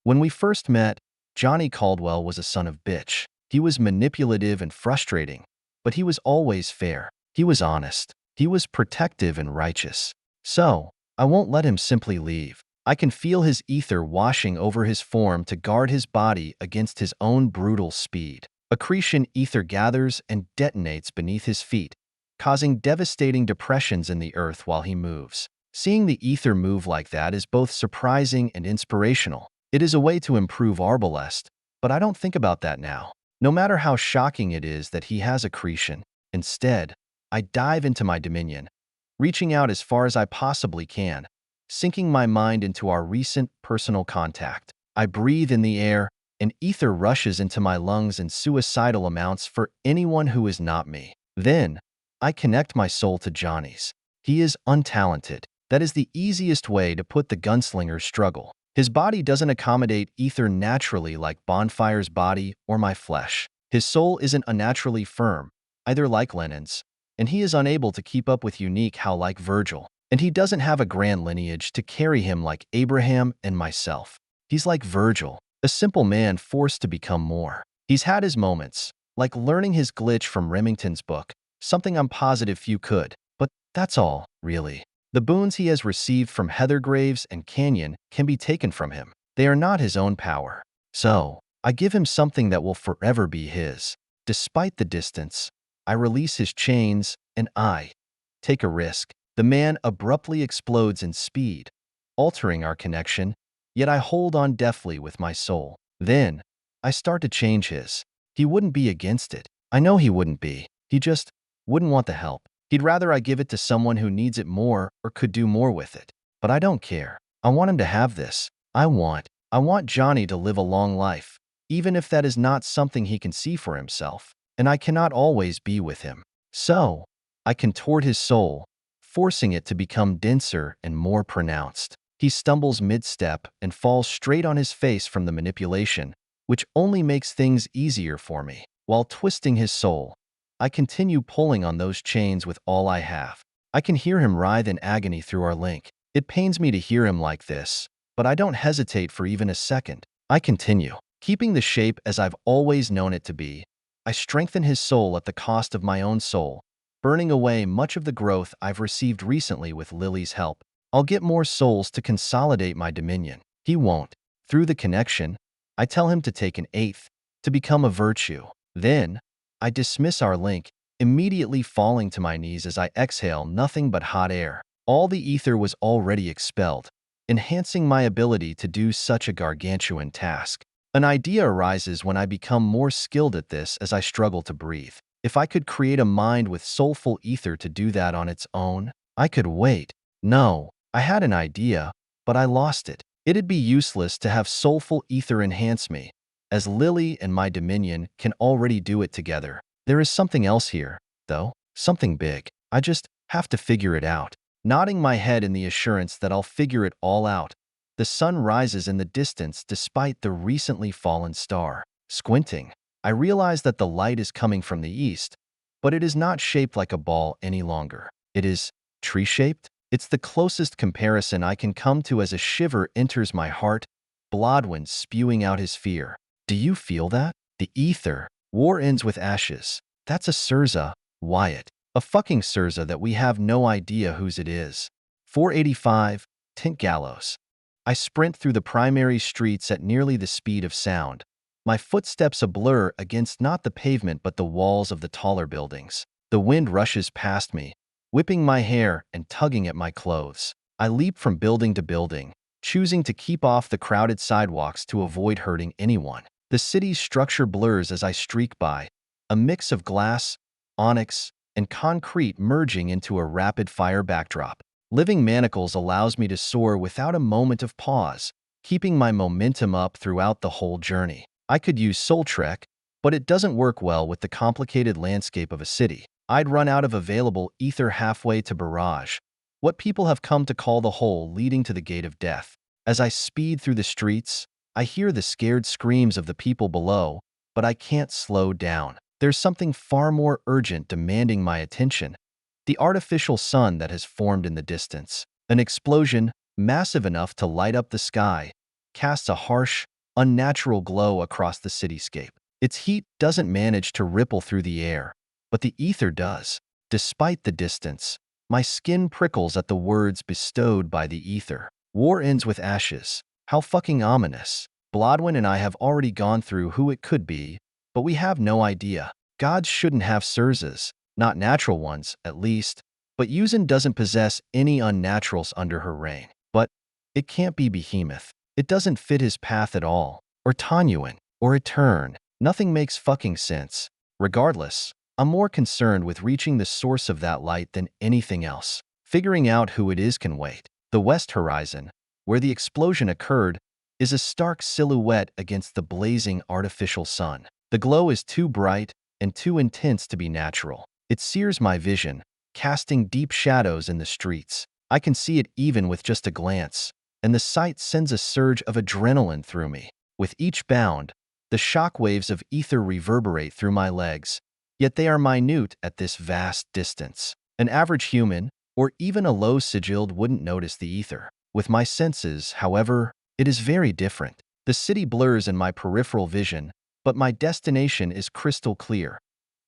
When we first met, Johnny Caldwell was a son of bitch. He was manipulative and frustrating, but he was always fair. He was honest. He was protective and righteous. So, I won't let him simply leave. I can feel his ether washing over his form to guard his body against his own brutal speed. Accretion ether gathers and detonates beneath his feet, causing devastating depressions in the earth while he moves. Seeing the ether move like that is both surprising and inspirational. It is a way to improve Arbalest, but I don't think about that now. No matter how shocking it is that he has accretion, instead, I dive into my dominion, reaching out as far as I possibly can, sinking my mind into our recent personal contact. I breathe in the air, and ether rushes into my lungs in suicidal amounts for anyone who is not me. Then, I connect my soul to Johnny's. He is untalented. That is the easiest way to put the gunslinger's struggle. His body doesn't accommodate ether naturally like Bonfire's body or my flesh. His soul isn't unnaturally firm, either like Lenin's, and he is unable to keep up with unique how like Virgil. And he doesn't have a grand lineage to carry him like Abraham and myself. He's like Virgil, a simple man forced to become more. He's had his moments, like learning his glitch from Remington's book, something I'm positive few could, but that's all, really. The boons he has received from Heathergraves and Canyon can be taken from him. They are not his own power. So, I give him something that will forever be his. Despite the distance, I release his chains, and I take a risk. The man abruptly explodes in speed, altering our connection, yet I hold on deftly with my soul. Then, I start to change his. He wouldn't be against it. I know he wouldn't be. He just wouldn't want the help. He'd rather I give it to someone who needs it more or could do more with it. But I don't care. I want him to have this. I want Johnny to live a long life, even if that is not something he can see for himself. And I cannot always be with him. So, I contort his soul, forcing it to become denser and more pronounced. He stumbles mid-step and falls straight on his face from the manipulation, which only makes things easier for me. While twisting his soul, I continue pulling on those chains with all I have. I can hear him writhe in agony through our link. It pains me to hear him like this, but I don't hesitate for even a second. I continue, keeping the shape as I've always known it to be. I strengthen his soul at the cost of my own soul, burning away much of the growth I've received recently with Lily's help. I'll get more souls to consolidate my dominion. He won't. Through the connection, I tell him to take an eighth, to become a virtue. Then, I dismiss our link, immediately falling to my knees as I exhale nothing but hot air. All the ether was already expelled, enhancing my ability to do such a gargantuan task. An idea arises when I become more skilled at this as I struggle to breathe. If I could create a mind with soulful ether to do that on its own, I could wait. No, I had an idea, but I lost it. It'd be useless to have soulful ether enhance me, as Lily and my dominion can already do it together. There is something else here, though, something big. I just have to figure it out. Nodding my head in the assurance that I'll figure it all out, the sun rises in the distance despite the recently fallen star. Squinting, I realize that the light is coming from the east, but it is not shaped like a ball any longer. It is tree-shaped. It's the closest comparison I can come to as a shiver enters my heart, Blodwyn spewing out his fear. Do you feel that? The ether. War ends with ashes. That's a Surza, Wyatt. A fucking Surza that we have no idea whose it is. 485, Tint Gallows. I sprint through the primary streets at nearly the speed of sound, my footsteps a blur against not the pavement but the walls of the taller buildings. The wind rushes past me, whipping my hair and tugging at my clothes. I leap from building to building, choosing to keep off the crowded sidewalks to avoid hurting anyone. The city's structure blurs as I streak by, a mix of glass, onyx, and concrete merging into a rapid-fire backdrop. Living Manacles allows me to soar without a moment of pause, keeping my momentum up throughout the whole journey. I could use Soul Trek, but it doesn't work well with the complicated landscape of a city. I'd run out of available ether halfway to Barrage, what people have come to call the hole leading to the gate of death. As I speed through the streets, I hear the scared screams of the people below, but I can't slow down. There's something far more urgent demanding my attention. The artificial sun that has formed in the distance. An explosion, massive enough to light up the sky, casts a harsh, unnatural glow across the cityscape. Its heat doesn't manage to ripple through the air, but the ether does. Despite the distance, my skin prickles at the words bestowed by the ether. War ends with ashes. How fucking ominous. Blodwyn and I have already gone through who it could be, but we have no idea. Gods shouldn't have Surzas, not natural ones, at least, but Yuzin doesn't possess any unnaturals under her reign. But it can't be Behemoth. It doesn't fit his path at all. Or Tanyuan. Or Etern. Nothing makes fucking sense. Regardless, I'm more concerned with reaching the source of that light than anything else. Figuring out who it is can wait. The west horizon, where the explosion occurred, is a stark silhouette against the blazing artificial sun. The glow is too bright and too intense to be natural. It sears my vision, casting deep shadows in the streets. I can see it even with just a glance, and the sight sends a surge of adrenaline through me. With each bound, the shock waves of ether reverberate through my legs, yet they are minute at this vast distance. An average human, or even a low-sigilled, wouldn't notice the ether. With my senses, however, it is very different. The city blurs in my peripheral vision, but my destination is crystal clear.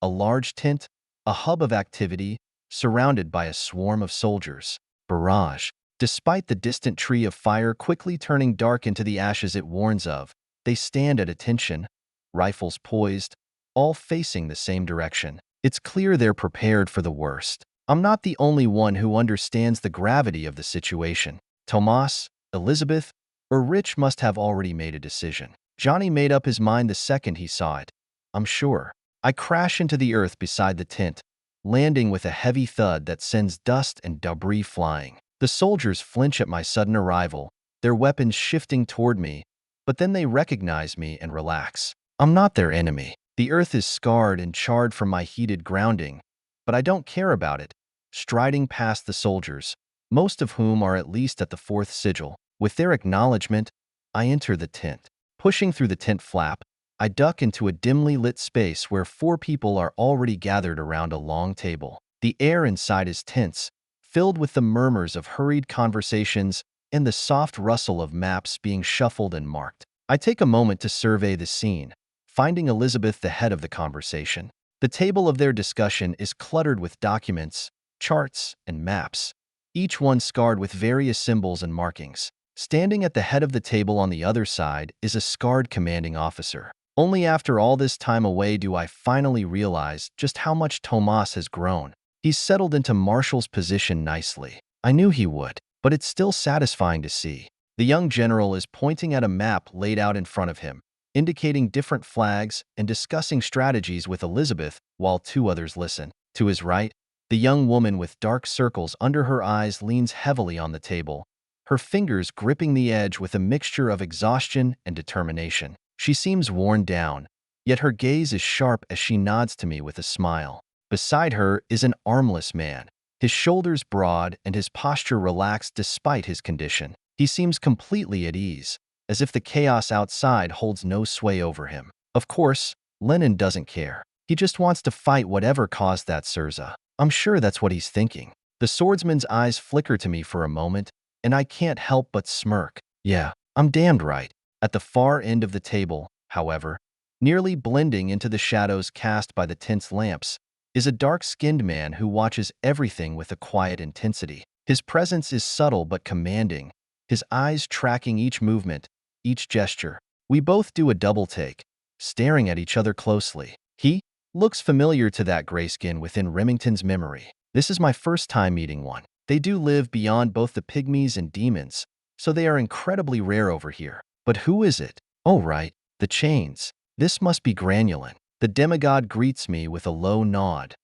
A large tent, a hub of activity, surrounded by a swarm of soldiers. Barrage. Despite the distant tree of fire quickly turning dark into the ashes it warns of, they stand at attention, rifles poised, all facing the same direction. It's clear they're prepared for the worst. I'm not the only one who understands the gravity of the situation. Tomas, Elizabeth, or Rich must have already made a decision. Johnny made up his mind the second he saw it. I'm sure. I crash into the earth beside the tent, landing with a heavy thud that sends dust and debris flying. The soldiers flinch at my sudden arrival, their weapons shifting toward me, but then they recognize me and relax. I'm not their enemy. The earth is scarred and charred from my heated grounding, but I don't care about it. Striding past the soldiers, most of whom are at least at the fourth sigil, with their acknowledgement, I enter the tent. Pushing through the tent flap, I duck into a dimly lit space where 4 people are already gathered around a long table. The air inside is tense, filled with the murmurs of hurried conversations and the soft rustle of maps being shuffled and marked. I take a moment to survey the scene, finding Elizabeth the head of the conversation. The table of their discussion is cluttered with documents, charts, and maps, each one scarred with various symbols and markings. Standing at the head of the table on the other side is a scarred commanding officer. Only after all this time away do I finally realize just how much Tomas has grown. He's settled into Marshal's position nicely. I knew he would, but it's still satisfying to see. The young general is pointing at a map laid out in front of him, indicating different flags and discussing strategies with Elizabeth while 2 others listen. To his right, the young woman with dark circles under her eyes leans heavily on the table, her fingers gripping the edge with a mixture of exhaustion and determination. She seems worn down, yet her gaze is sharp as she nods to me with a smile. Beside her is an armless man, his shoulders broad and his posture relaxed despite his condition. He seems completely at ease, as if the chaos outside holds no sway over him. Of course, Lennon doesn't care. He just wants to fight whatever caused that Surza. I'm sure that's what he's thinking. The swordsman's eyes flicker to me for a moment, and I can't help but smirk. Yeah, I'm damned right. At the far end of the table, however, nearly blending into the shadows cast by the tent's lamps, is a dark-skinned man who watches everything with a quiet intensity. His presence is subtle but commanding, his eyes tracking each movement, each gesture. We both do a double take, staring at each other closely. He looks familiar to that grayskin within Remington's memory. This is my first time meeting one. They do live beyond both the pygmies and demons, so they are incredibly rare over here. But who is it? Oh right, the chains. This must be Granulin. The demigod greets me with a low nod.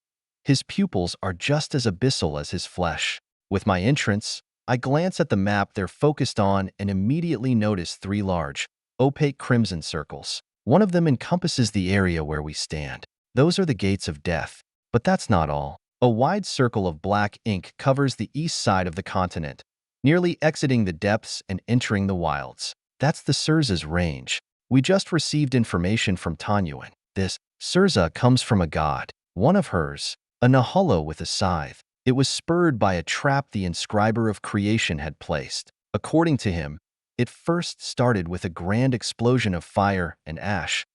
His pupils are just as abyssal as his flesh. With my entrance, I glance at the map they're focused on and immediately notice 3 large, opaque crimson circles. One of them encompasses the area where we stand. Those are the gates of death. But that's not all. A wide circle of black ink covers the east side of the continent, nearly exiting the depths and entering the wilds. That's the Surza's range. We just received information from Tanyuan. This Surza comes from a god, one of hers, a Nahullo with a scythe. It was spurred by a trap the inscriber of creation had placed. According to him, It first started with a grand explosion of fire and ash.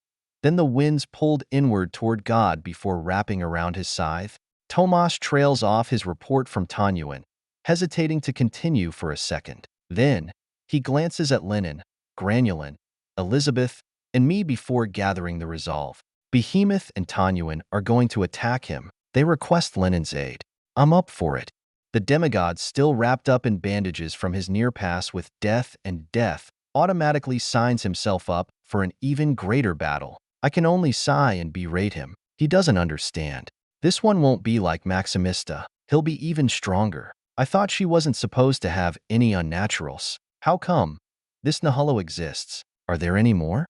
Then the winds pulled inward toward God before wrapping around his scythe. Tomas trails off his report from Tanyuan, hesitating to continue for a second. Then, he glances at Lennon, Granulin, Elizabeth, and me before gathering the resolve. Behemoth and Tanyuan are going to attack him. They request Lennon's aid. I'm up for it. The demigod, still wrapped up in bandages from his near pass with death and death, automatically signs himself up for an even greater battle. I can only sigh and berate him. He doesn't understand. This one won't be like Maximista. He'll be even stronger. I thought she wasn't supposed to have any unnaturals. How come? This Nahullo exists. Are there any more?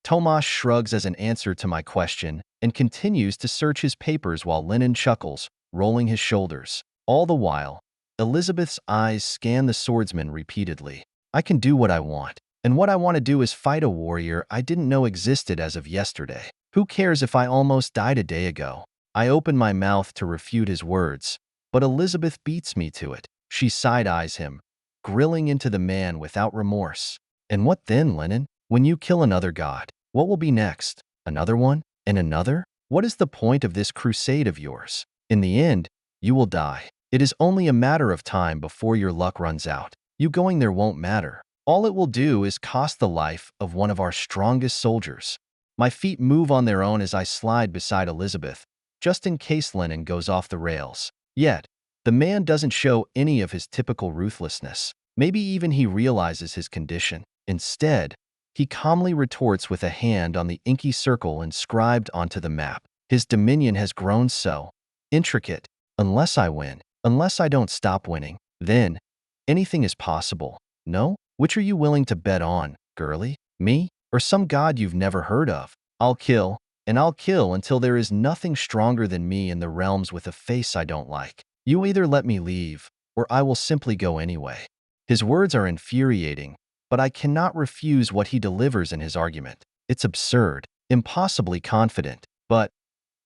Tomas shrugs as an answer to my question and continues to search his papers while Lennon chuckles, rolling his shoulders. All the while, Elizabeth's eyes scan the swordsman repeatedly. I can do what I want. And what I want to do is fight a warrior I didn't know existed as of yesterday. Who cares if I almost died a day ago? I open my mouth to refute his words, but Elizabeth beats me to it. She side-eyes him, grilling into the man without remorse. And what then, Lennon? When you kill another god, what will be next? Another one? And another? What is the point of this crusade of yours? In the end, you will die. It is only a matter of time before your luck runs out. You going there won't matter. All it will do is cost the life of one of our strongest soldiers. My feet move on their own as I slide beside Elizabeth, just in case Lennon goes off the rails. Yet, the man doesn't show any of his typical ruthlessness. Maybe even he realizes his condition. Instead, he calmly retorts with a hand on the inky circle inscribed onto the map. His dominion has grown so intricate. Unless I win, unless I don't stop winning, then anything is possible. No? Which are you willing to bet on, girlie? Me? Or some god you've never heard of? I'll kill, and I'll kill until there is nothing stronger than me in the realms with a face I don't like. You either let me leave, or I will simply go anyway. His words are infuriating, but I cannot refuse what he delivers in his argument. It's absurd, impossibly confident. But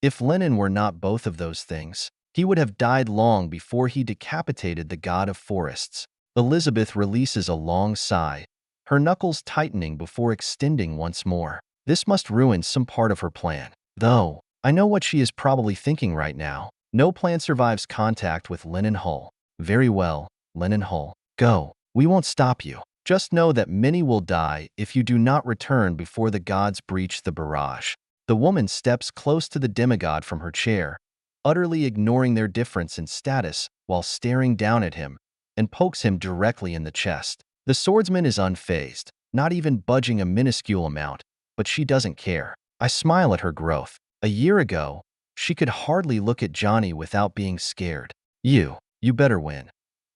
if Lennon were not both of those things, he would have died long before he decapitated the god of forests. Elizabeth releases a long sigh, her knuckles tightening before extending once more. This must ruin some part of her plan. Though, I know what she is probably thinking right now. No plan survives contact with Lennon Hull. Very well, Lennon Hull. Go. We won't stop you. Just know that many will die if you do not return before the gods breach the barrage. The woman steps close to the demigod from her chair, utterly ignoring their difference in status while staring down at him, and pokes him directly in the chest. The swordsman is unfazed, not even budging a minuscule amount, but she doesn't care. I smile at her growth. A year ago, she could hardly look at Johnny without being scared. You better win.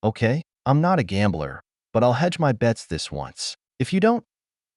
Okay? I'm not a gambler, but I'll hedge my bets this once. If you don't,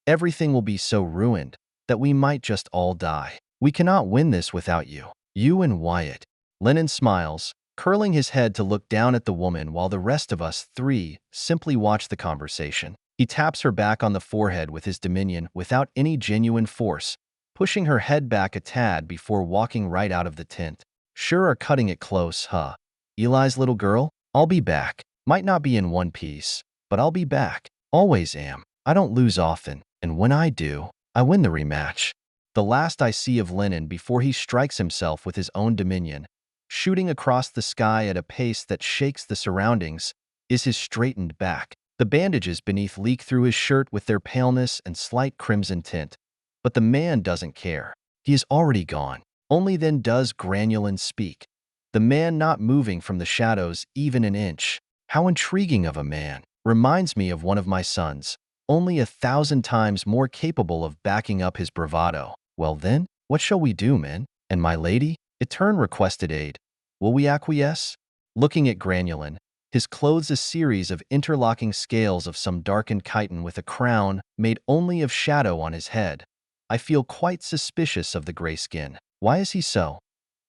everything will be so ruined that we might just all die. We cannot win this without you. You and Wyatt. Lennon smiles, curling his head to look down at the woman while the rest of us three simply watch the conversation. He taps her back on the forehead with his dominion without any genuine force, pushing her head back a tad before walking right out of the tent. Sure are cutting it close, huh? Eli's little girl? I'll be back. Might not be in one piece, but I'll be back. Always am. I don't lose often, and when I do, I win the rematch. The last I see of Lennon before he strikes himself with his own dominion, shooting across the sky at a pace that shakes the surroundings, is his straightened back. The bandages beneath leak through his shirt with their paleness and slight crimson tint. But the man doesn't care. He is already gone. Only then does Granulin speak. The man not moving from the shadows even an inch. How intriguing of a man. Reminds me of one of my sons, only 1,000 times more capable of backing up his bravado. Well then, what shall we do, men? And my lady? Etern requested aid. Will we acquiesce? Looking at Granulin, his clothes a series of interlocking scales of some darkened chitin with a crown made only of shadow on his head, I feel quite suspicious of the gray skin. Why is he so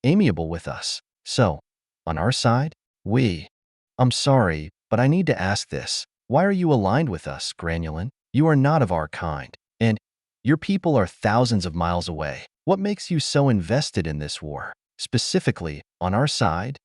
amiable with us? So, on our side? I'm sorry, but I need to ask this. Why are you aligned with us, Granulin? You are not of our kind, and your people are thousands of miles away. What makes you so invested in this war? Specifically, on our side?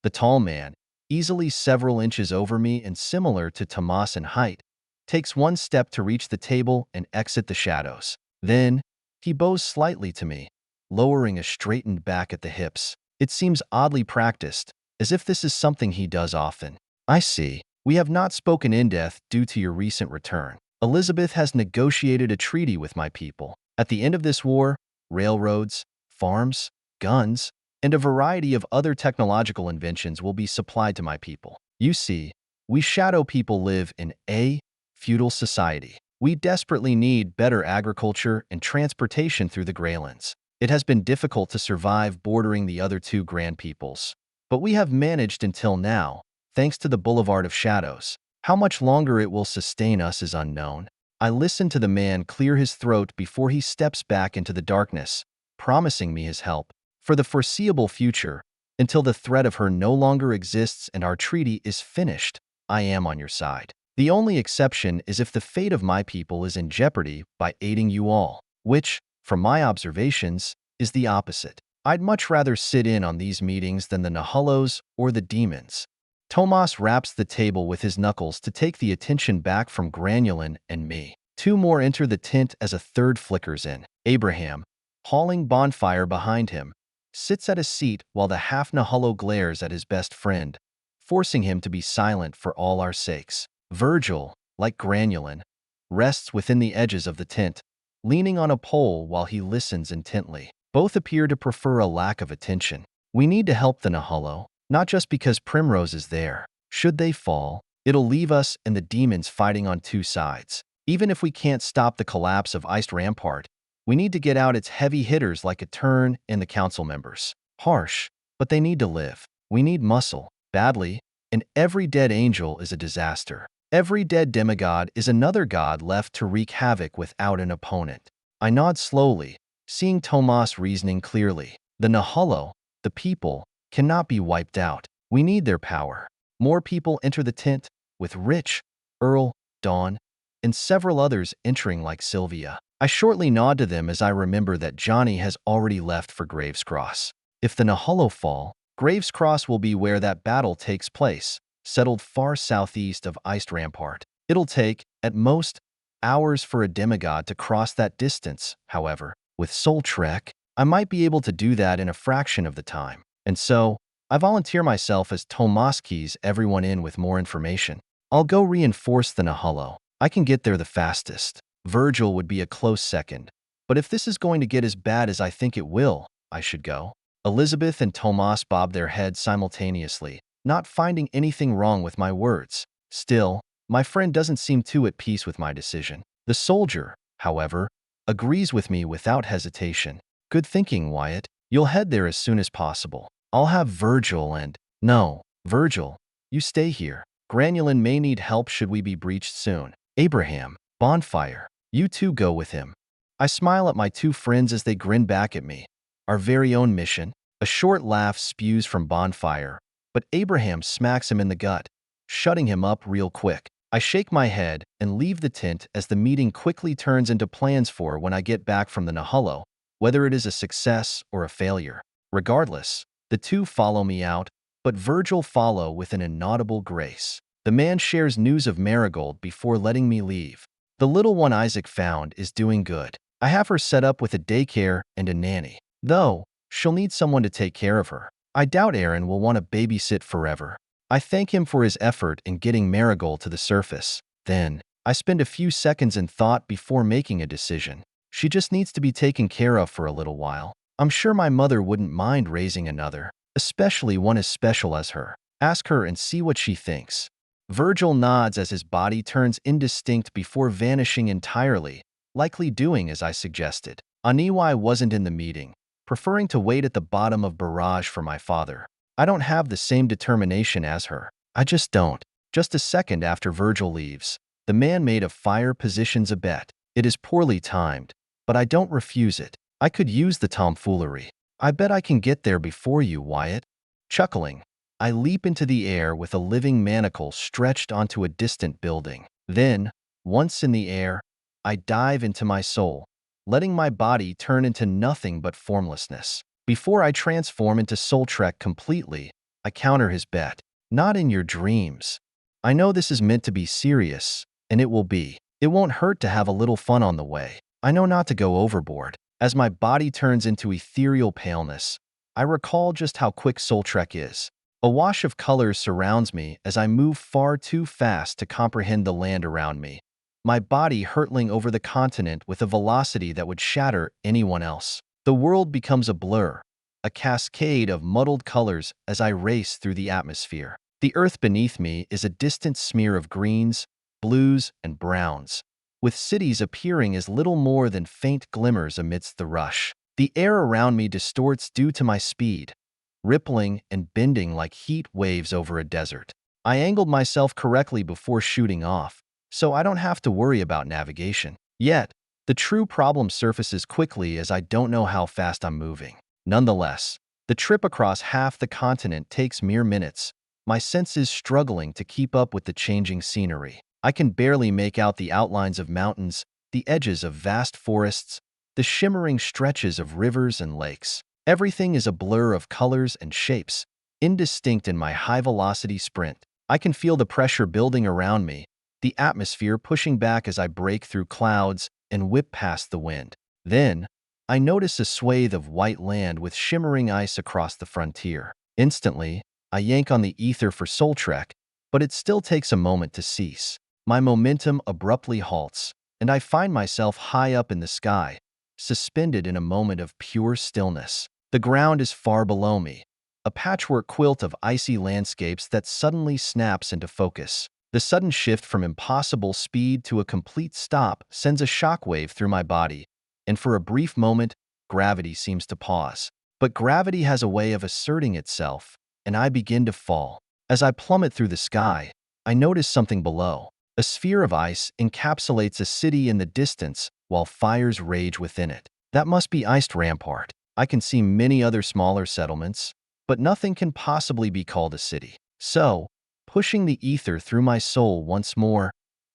The tall man, easily several inches over me and similar to Tomas in height, takes one step to reach the table and exit the shadows. Then, he bows slightly to me, lowering a straightened back at the hips. It seems oddly practiced, as if this is something he does often. I see. We have not spoken in depth due to your recent return. Elizabeth has negotiated a treaty with my people. At the end of this war, railroads, farms, guns, and a variety of other technological inventions will be supplied to my people. You see, we shadow people live in a feudal society. We desperately need better agriculture and transportation through the Greylands. It has been difficult to survive bordering the other two grand peoples. But we have managed until now, thanks to the Boulevard of Shadows. How much longer it will sustain us is unknown. I listen to the man clear his throat before he steps back into the darkness, promising me his help for the foreseeable future, until the threat of her no longer exists and our treaty is finished. I am on your side. The only exception is if the fate of my people is in jeopardy by aiding you all, which, from my observations, is the opposite. I'd much rather sit in on these meetings than the Nahullos or the demons. Tomas raps the table with his knuckles to take the attention back from Granulin and me. Two more enter the tent as a third flickers in. Abraham, hauling bonfire behind him, sits at a seat while the half-Nahullo glares at his best friend, forcing him to be silent for all our sakes. Virgil, like Granulin, rests within the edges of the tent, leaning on a pole while he listens intently. Both appear to prefer a lack of attention. We need to help the Nahullo, not just because Primrose is there. Should they fall, it'll leave us and the demons fighting on two sides. Even if we can't stop the collapse of Iced Rampart, we need to get out its heavy hitters like a turn and the council members. Harsh, but they need to live. We need muscle, badly, and every dead angel is a disaster. Every dead demigod is another god left to wreak havoc without an opponent. I nod slowly, seeing Tomas reasoning clearly. The Nahullo, the people, cannot be wiped out. We need their power. More people enter the tent, with Rich, Earl, Dawn, and several others entering like Sylvia. I shortly nod to them as I remember that Johnny has already left for Graves Cross. If the Nahullo fall, Graves Cross will be where that battle takes place, settled far southeast of Iced Rampart. It'll take, at most, hours for a demigod to cross that distance, however. With Soul Trek, I might be able to do that in a fraction of the time. And so, I volunteer myself as Tomas keys everyone in with more information. I'll go reinforce the Nahullo. I can get there the fastest. Virgil would be a close second. But if this is going to get as bad as I think it will, I should go. Elizabeth and Tomas bob their heads simultaneously, not finding anything wrong with my words. Still, my friend doesn't seem too at peace with my decision. The soldier, however, agrees with me without hesitation. Good thinking, Wyatt. You'll head there as soon as possible. I'll have Virgil and… No, Virgil, you stay here. Granulin may need help should we be breached soon. Abraham, Bonfire, you two go with him. I smile at my two friends as they grin back at me. Our very own mission? A short laugh spews from Bonfire, but Abraham smacks him in the gut, shutting him up real quick. I shake my head and leave the tent as the meeting quickly turns into plans for when I get back from the Nahullo, whether it is a success or a failure. Regardless, the two follow me out, but Virgil follow with an inaudible grace. The man shares news of Marigold before letting me leave. The little one Isaac found is doing good. I have her set up with a daycare and a nanny, though she'll need someone to take care of her. I doubt Aaron will want to babysit forever. I thank him for his effort in getting Marigold to the surface. Then, I spend a few seconds in thought before making a decision. She just needs to be taken care of for a little while. I'm sure my mother wouldn't mind raising another, especially one as special as her. Ask her and see what she thinks. Virgil nods as his body turns indistinct before vanishing entirely, likely doing as I suggested. Aniwai wasn't in the meeting, preferring to wait at the bottom of Barrage for my father. I don't have the same determination as her. I just don't. Just a second after Virgil leaves, the man made a fire positions a bet. It is poorly timed, but I don't refuse it. I could use the tomfoolery. I bet I can get there before you, Wyatt. Chuckling, I leap into the air with a living manacle stretched onto a distant building. Then, once in the air, I dive into my soul, letting my body turn into nothing but formlessness. Before I transform into Soul Trek completely, I counter his bet. Not in your dreams. I know this is meant to be serious, and it will be. It won't hurt to have a little fun on the way. I know not to go overboard. As my body turns into ethereal paleness, I recall just how quick Soul Trek is. A wash of colors surrounds me as I move far too fast to comprehend the land around me, my body hurtling over the continent with a velocity that would shatter anyone else. The world becomes a blur, a cascade of muddled colors as I race through the atmosphere. The earth beneath me is a distant smear of greens, blues, and browns, with cities appearing as little more than faint glimmers amidst the rush. The air around me distorts due to my speed, rippling and bending like heat waves over a desert. I angled myself correctly before shooting off, so I don't have to worry about navigation. Yet, the true problem surfaces quickly as I don't know how fast I'm moving. Nonetheless, the trip across half the continent takes mere minutes, my senses struggling to keep up with the changing scenery. I can barely make out the outlines of mountains, the edges of vast forests, the shimmering stretches of rivers and lakes. Everything is a blur of colors and shapes, indistinct in my high-velocity sprint. I can feel the pressure building around me, the atmosphere pushing back as I break through clouds and whip past the wind. Then, I notice a swathe of white land with shimmering ice across the frontier. Instantly, I yank on the ether for Soul Trek, but it still takes a moment to cease. My momentum abruptly halts, and I find myself high up in the sky, suspended in a moment of pure stillness. The ground is far below me, a patchwork quilt of icy landscapes that suddenly snaps into focus. The sudden shift from impossible speed to a complete stop sends a shockwave through my body, and for a brief moment, gravity seems to pause. But gravity has a way of asserting itself, and I begin to fall. As I plummet through the sky, I notice something below. A sphere of ice encapsulates a city in the distance while fires rage within it. That must be Iced Rampart. I can see many other smaller settlements, but nothing can possibly be called a city. So, pushing the ether through my soul once more,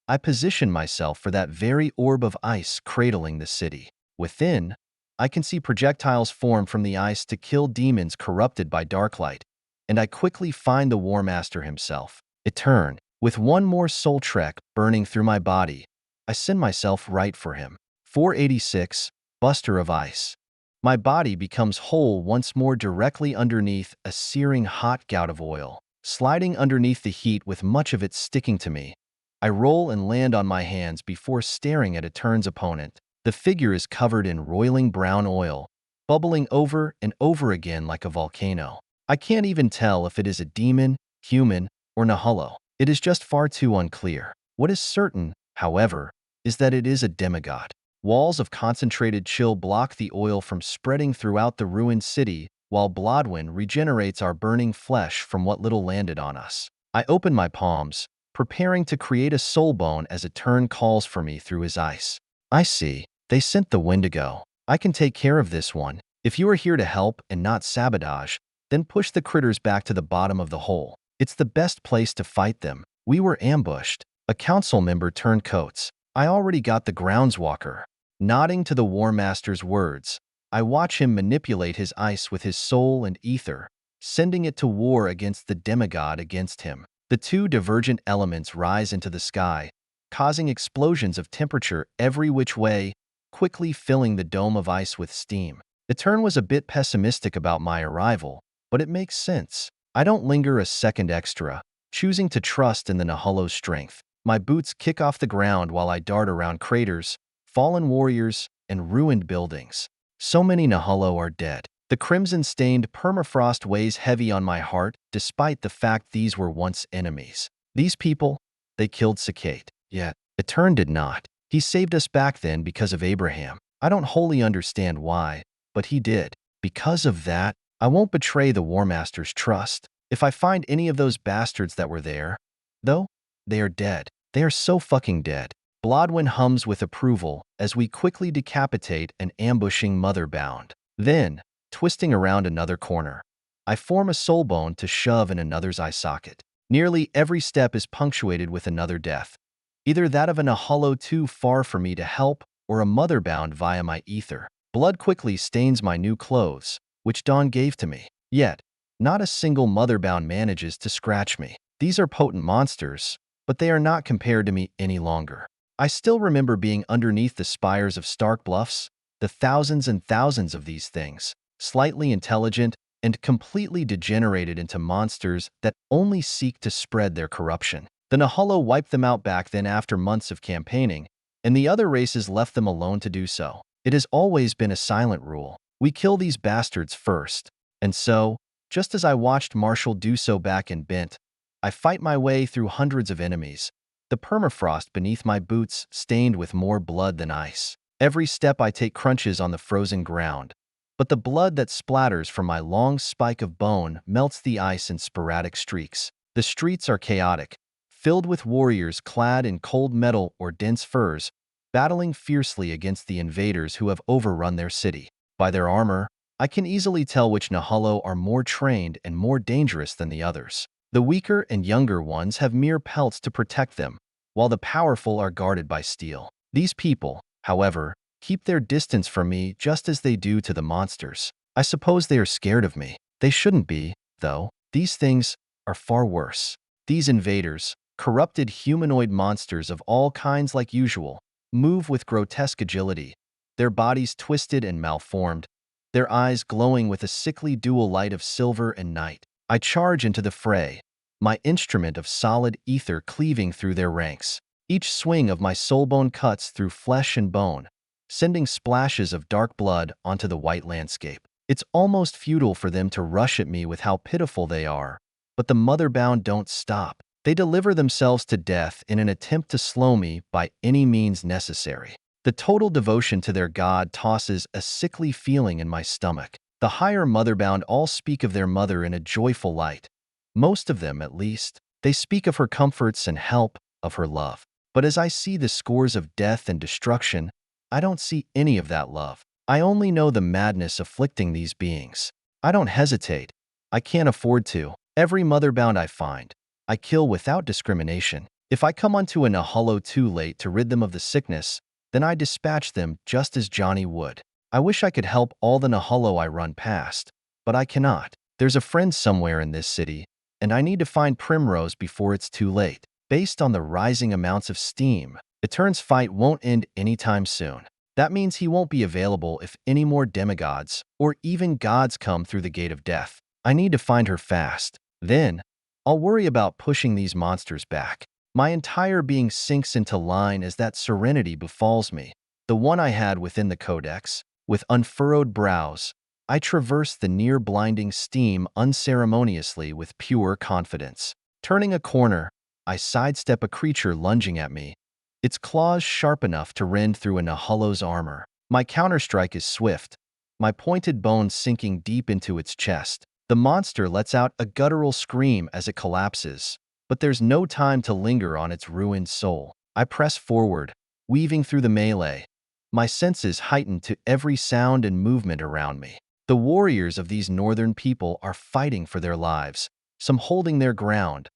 I position myself for that very orb of ice cradling the city. Within, I can see projectiles form from the ice to kill demons corrupted by darklight, and I quickly find the War Master himself. Etern. With one more Soul Trek burning through my body, I send myself right for him. 486, Buster of Ice. My body becomes whole once more directly underneath a searing hot gout of oil. Sliding underneath the heat with much of it sticking to me, I roll and land on my hands before staring at Etern's opponent. The figure is covered in roiling brown oil, bubbling over and over again like a volcano. I can't even tell if it is a demon, human, or Nahullo. It is just far too unclear. What is certain, however, is that it is a demigod. Walls of concentrated chill block the oil from spreading throughout the ruined city, while Blodwyn regenerates our burning flesh from what little landed on us. I open my palms, preparing to create a soul bone as Etern calls for me through his ice. I see. They sent the Wendigo. I can take care of this one. If you are here to help and not sabotage, then push the critters back to the bottom of the hole. It's the best place to fight them. We were ambushed. A council member turned coats. I already got the groundswalker. Nodding to the War Master's words, I watch him manipulate his ice with his soul and ether, sending it to war against the demigod against him. The two divergent elements rise into the sky, causing explosions of temperature every which way, quickly filling the dome of ice with steam. Etern was a bit pessimistic about my arrival, but it makes sense. I don't linger a second extra, choosing to trust in the Nahullo's strength. My boots kick off the ground while I dart around craters, fallen warriors, and ruined buildings. So many Nahullo are dead. The crimson-stained permafrost weighs heavy on my heart, despite the fact these were once enemies. These people, they killed Sakate. Yet, Etern did not. He saved us back then because of Abraham. I don't wholly understand why, but he did. Because of that, I won't betray the War Master's trust. If I find any of those bastards that were there, though, they are dead. They are so fucking dead. Blodwyn hums with approval as we quickly decapitate an ambushing motherbound. Then, twisting around another corner, I form a soul bone to shove in another's eye socket. Nearly every step is punctuated with another death, either that of a Nahullo too far for me to help or a motherbound via my ether. Blood quickly stains my new clothes, which Dawn gave to me. Yet, not a single motherbound manages to scratch me. These are potent monsters, but they are not compared to me any longer. I still remember being underneath the spires of Stark Bluffs, the thousands and thousands of these things, slightly intelligent and completely degenerated into monsters that only seek to spread their corruption. The Nahalo wiped them out back then after months of campaigning, and the other races left them alone to do so. It has always been a silent rule. We kill these bastards first. And so, just as I watched Marshall do so back in Bent, I fight my way through hundreds of enemies, the permafrost beneath my boots stained with more blood than ice. Every step I take crunches on the frozen ground, but the blood that splatters from my long spike of bone melts the ice in sporadic streaks. The streets are chaotic, filled with warriors clad in cold metal or dense furs, battling fiercely against the invaders who have overrun their city. By their armor, I can easily tell which Nahalo are more trained and more dangerous than the others. The weaker and younger ones have mere pelts to protect them, while the powerful are guarded by steel. These people, however, keep their distance from me just as they do to the monsters. I suppose they are scared of me. They shouldn't be, though. These things are far worse. These invaders, corrupted humanoid monsters of all kinds like usual, move with grotesque agility, their bodies twisted and malformed, their eyes glowing with a sickly dual light of silver and night. I charge into the fray, my instrument of solid ether cleaving through their ranks. Each swing of my soulbone cuts through flesh and bone, sending splashes of dark blood onto the white landscape. It's almost futile for them to rush at me with how pitiful they are, but the motherbound don't stop. They deliver themselves to death in an attempt to slow me by any means necessary. The total devotion to their god tosses a sickly feeling in my stomach. The higher motherbound all speak of their mother in a joyful light. Most of them, at least. They speak of her comforts and help, of her love. But as I see the scores of death and destruction, I don't see any of that love. I only know the madness afflicting these beings. I don't hesitate. I can't afford to. Every motherbound I find, I kill without discrimination. If I come onto a Nahalo too late to rid them of the sickness, then I dispatch them just as Johnny would. I wish I could help all the Nahalo I run past, but I cannot. There's a friend somewhere in this city, and I need to find Primrose before it's too late. Based on the rising amounts of steam, Etern's fight won't end anytime soon. That means he won't be available if any more demigods or even gods come through the gate of death. I need to find her fast. Then, I'll worry about pushing these monsters back. My entire being sinks into line as that serenity befalls me, the one I had within the Codex. With unfurrowed brows, I traverse the near-blinding steam unceremoniously with pure confidence. Turning a corner, I sidestep a creature lunging at me, its claws sharp enough to rend through a Nahalo's armor. My counterstrike is swift, my pointed bones sinking deep into its chest. The monster lets out a guttural scream as it collapses, but there's no time to linger on its ruined soul. I press forward, weaving through the melee, my senses heightened to every sound and movement around me. The warriors of these northern people are fighting for their lives, some holding their ground,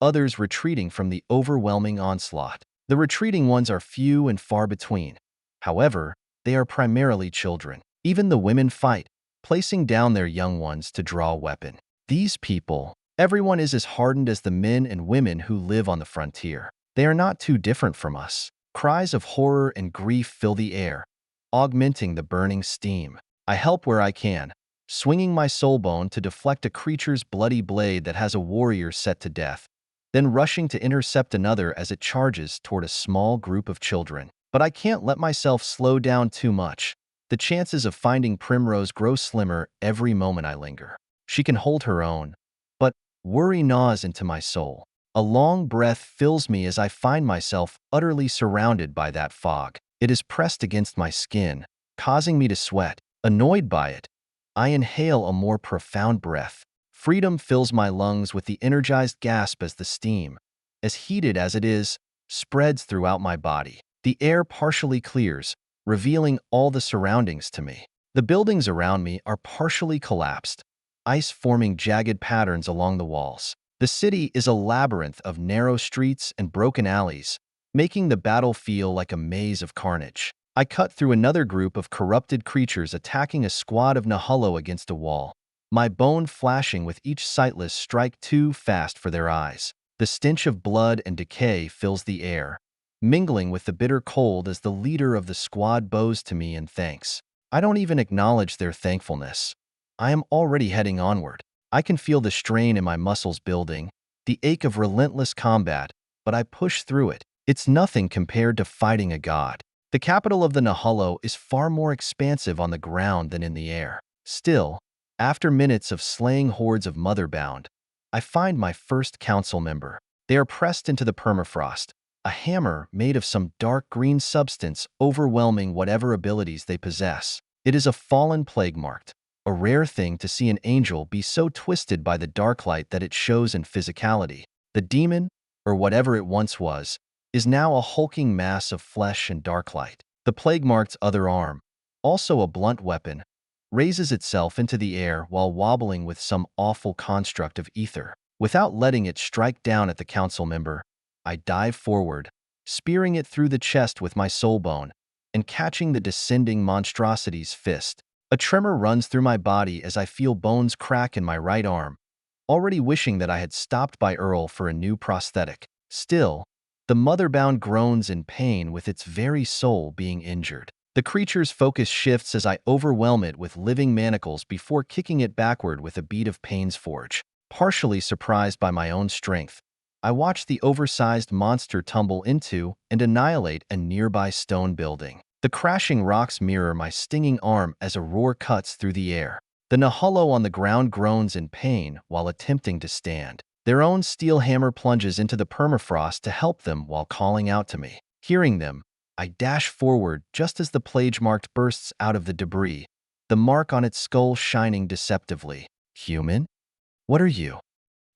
others retreating from the overwhelming onslaught. The retreating ones are few and far between. However, they are primarily children. Even the women fight, placing down their young ones to draw a weapon. These people, everyone is as hardened as the men and women who live on the frontier. They are not too different from us. Cries of horror and grief fill the air, augmenting the burning steam. I help where I can, swinging my soulbone to deflect a creature's bloody blade that has a warrior set to death, then rushing to intercept another as it charges toward a small group of children. But I can't let myself slow down too much. The chances of finding Primrose grow slimmer every moment I linger. She can hold her own, but worry gnaws into my soul. A long breath fills me as I find myself utterly surrounded by that fog. It is pressed against my skin, causing me to sweat. Annoyed by it, I inhale a more profound breath. Freedom fills my lungs with the energized gasp as the steam, as heated as it is, spreads throughout my body. The air partially clears, revealing all the surroundings to me. The buildings around me are partially collapsed, ice forming jagged patterns along the walls. The city is a labyrinth of narrow streets and broken alleys, making the battle feel like a maze of carnage. I cut through another group of corrupted creatures attacking a squad of Nahalo against a wall, my bone flashing with each sightless strike too fast for their eyes. The stench of blood and decay fills the air, mingling with the bitter cold as the leader of the squad bows to me in thanks. I don't even acknowledge their thankfulness. I am already heading onward. I can feel the strain in my muscles building, the ache of relentless combat, but I push through it. It's nothing compared to fighting a god. The capital of the Nahalo is far more expansive on the ground than in the air. Still, after minutes of slaying hordes of motherbound, I find my first council member. They are pressed into the permafrost, a hammer made of some dark green substance overwhelming whatever abilities they possess. It is a fallen plague-marked, a rare thing to see an angel be so twisted by the dark light that it shows in physicality. The demon, or whatever it once was, is now a hulking mass of flesh and dark light. The plague-marked's other arm, also a blunt weapon, raises itself into the air while wobbling with some awful construct of ether. Without letting it strike down at the council member, I dive forward, spearing it through the chest with my soul bone, and catching the descending monstrosity's fist. A tremor runs through my body as I feel bones crack in my right arm, already wishing that I had stopped by Earl for a new prosthetic. Still, the motherbound groans in pain with its very soul being injured. The creature's focus shifts as I overwhelm it with living manacles before kicking it backward with a bead of Pain's Forge. Partially surprised by my own strength, I watch the oversized monster tumble into and annihilate a nearby stone building. The crashing rocks mirror my stinging arm as a roar cuts through the air. The Nahalo on the ground groans in pain while attempting to stand. Their own steel hammer plunges into the permafrost to help them while calling out to me. Hearing them, I dash forward just as the plague-marked bursts out of the debris, the mark on its skull shining deceptively. Human? What are you?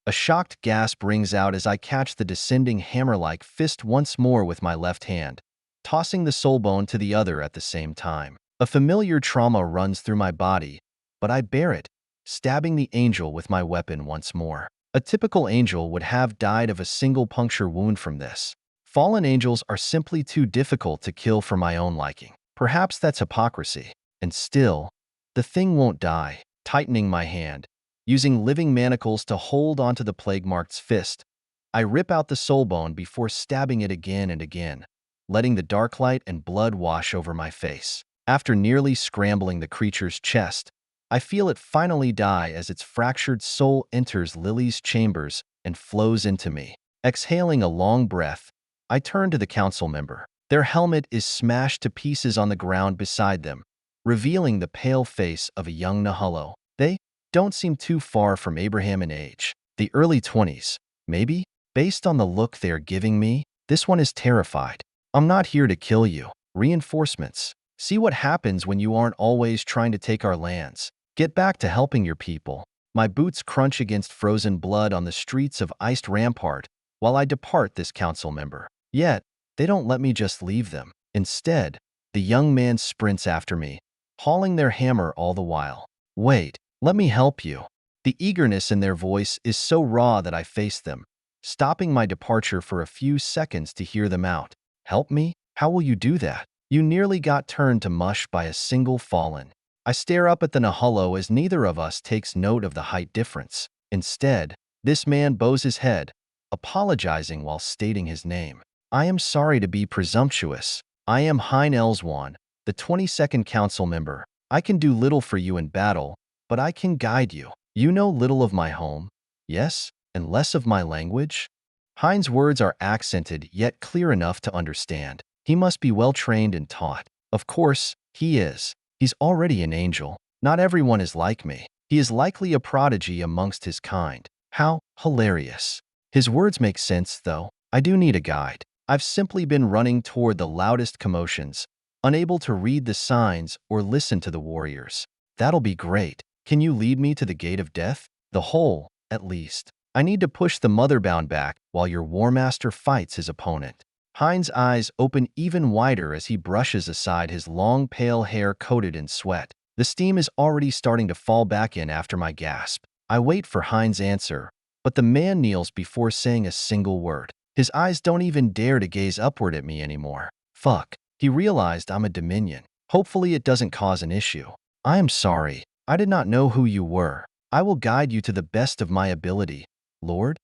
A shocked gasp rings out as I catch the descending hammer-like fist once more with my left hand, tossing the soul bone to the other at the same time. A familiar trauma runs through my body, but I bear it, stabbing the angel with my weapon once more. A typical angel would have died of a single puncture wound from this. Fallen angels are simply too difficult to kill for my own liking. Perhaps that's hypocrisy. And still, the thing won't die. Tightening my hand, using living manacles to hold onto the plague-marked's fist, I rip out the soul bone before stabbing it again and again, letting the dark light and blood wash over my face. After nearly scrambling the creature's chest, I feel it finally die as its fractured soul enters Lily's chambers and flows into me. Exhaling a long breath, I turn to the council member. Their helmet is smashed to pieces on the ground beside them, revealing the pale face of a young Nahalo. They don't seem too far from Abraham in age. The early 20s, maybe? Based on the look they're giving me, this one is terrified. I'm not here to kill you. Reinforcements. See what happens when you aren't always trying to take our lands. Get back to helping your people. My boots crunch against frozen blood on the streets of iced Rampart while I depart this council member. Yet, they don't let me just leave them. Instead, the young man sprints after me, hauling their hammer all the while. Wait, let me help you. The eagerness in their voice is so raw that I face them, stopping my departure for a few seconds to hear them out. Help me? How will you do that? You nearly got turned to mush by a single fallen. I stare up at the Nahalo as neither of us takes note of the height difference. Instead, this man bows his head, apologizing while stating his name. I am sorry to be presumptuous. I am Hein Elswan, the 22nd council member. I can do little for you in battle, but I can guide you. You know little of my home, yes, and less of my language? Hein's words are accented yet clear enough to understand. He must be well trained and taught. Of course, he is. He's already an angel. Not everyone is like me. He is likely a prodigy amongst his kind. How hilarious. His words make sense, though. I do need a guide. I've simply been running toward the loudest commotions, unable to read the signs or listen to the warriors. That'll be great. Can you lead me to the gate of death? The hole, at least. I need to push the motherbound back while your warmaster fights his opponent. Hein's eyes open even wider as he brushes aside his long pale hair coated in sweat. The steam is already starting to fall back in after my gasp. I wait for Hein's answer, but the man kneels before saying a single word. His eyes don't even dare to gaze upward at me anymore. Fuck. He realized I'm a Dominion. Hopefully it doesn't cause an issue. I am sorry. I did not know who you were. I will guide you to the best of my ability, Lord.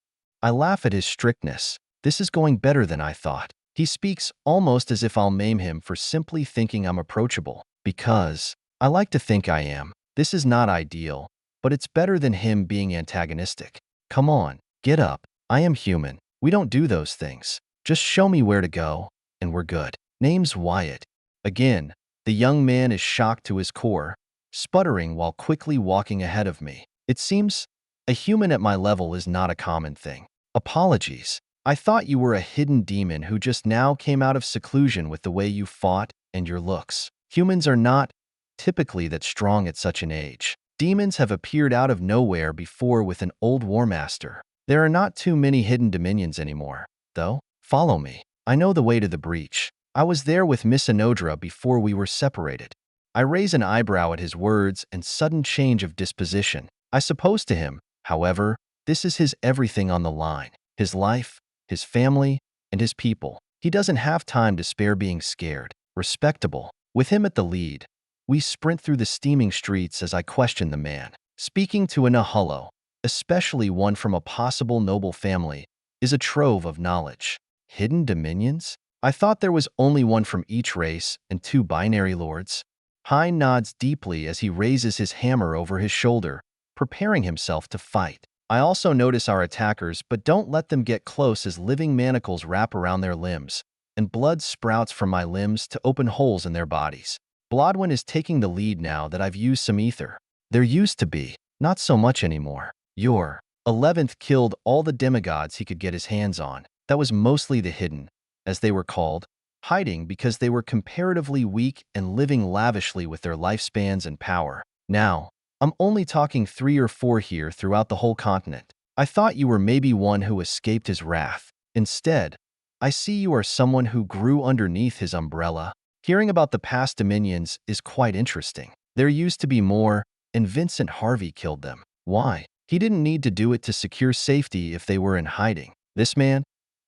I laugh at his strictness. This is going better than I thought. He speaks almost as if I'll maim him for simply thinking I'm approachable. Because I like to think I am. This is not ideal, but it's better than him being antagonistic. Come on, get up. I am human. We don't do those things. Just show me where to go, and we're good. Name's Wyatt. Again, the young man is shocked to his core, sputtering while quickly walking ahead of me. It seems a human at my level is not a common thing. Apologies. I thought you were a hidden demon who just now came out of seclusion with the way you fought and your looks. Humans are not typically that strong at such an age. Demons have appeared out of nowhere before with an old war master. There are not too many hidden dominions anymore, though. Follow me. I know the way to the breach. I was there with Miss Anodra before we were separated. I raise an eyebrow at his words and sudden change of disposition. I suppose to him, however, this is his everything on the line. His life, his family, and his people. He doesn't have time to spare being scared. Respectable. With him at the lead, we sprint through the steaming streets as I question the man. Speaking to a Nahullo, especially one from a possible noble family, is a trove of knowledge. Hidden dominions? I thought there was only one from each race and 2 binary lords. Hein nods deeply as he raises his hammer over his shoulder, preparing himself to fight. I also notice our attackers, but don't let them get close as living manacles wrap around their limbs, and blood sprouts from my limbs to open holes in their bodies. Blodwyn is taking the lead now that I've used some ether. There used to be, not so much anymore. Your 11th killed all the demigods he could get his hands on. That was mostly the hidden, as they were called, hiding because they were comparatively weak and living lavishly with their lifespans and power. Now, I'm only talking 3 or 4 here throughout the whole continent. I thought you were maybe one who escaped his wrath. Instead, I see you are someone who grew underneath his umbrella. Hearing about the past dominions is quite interesting. There used to be more, and Vincent Harvey killed them. Why? He didn't need to do it to secure safety if they were in hiding. This man?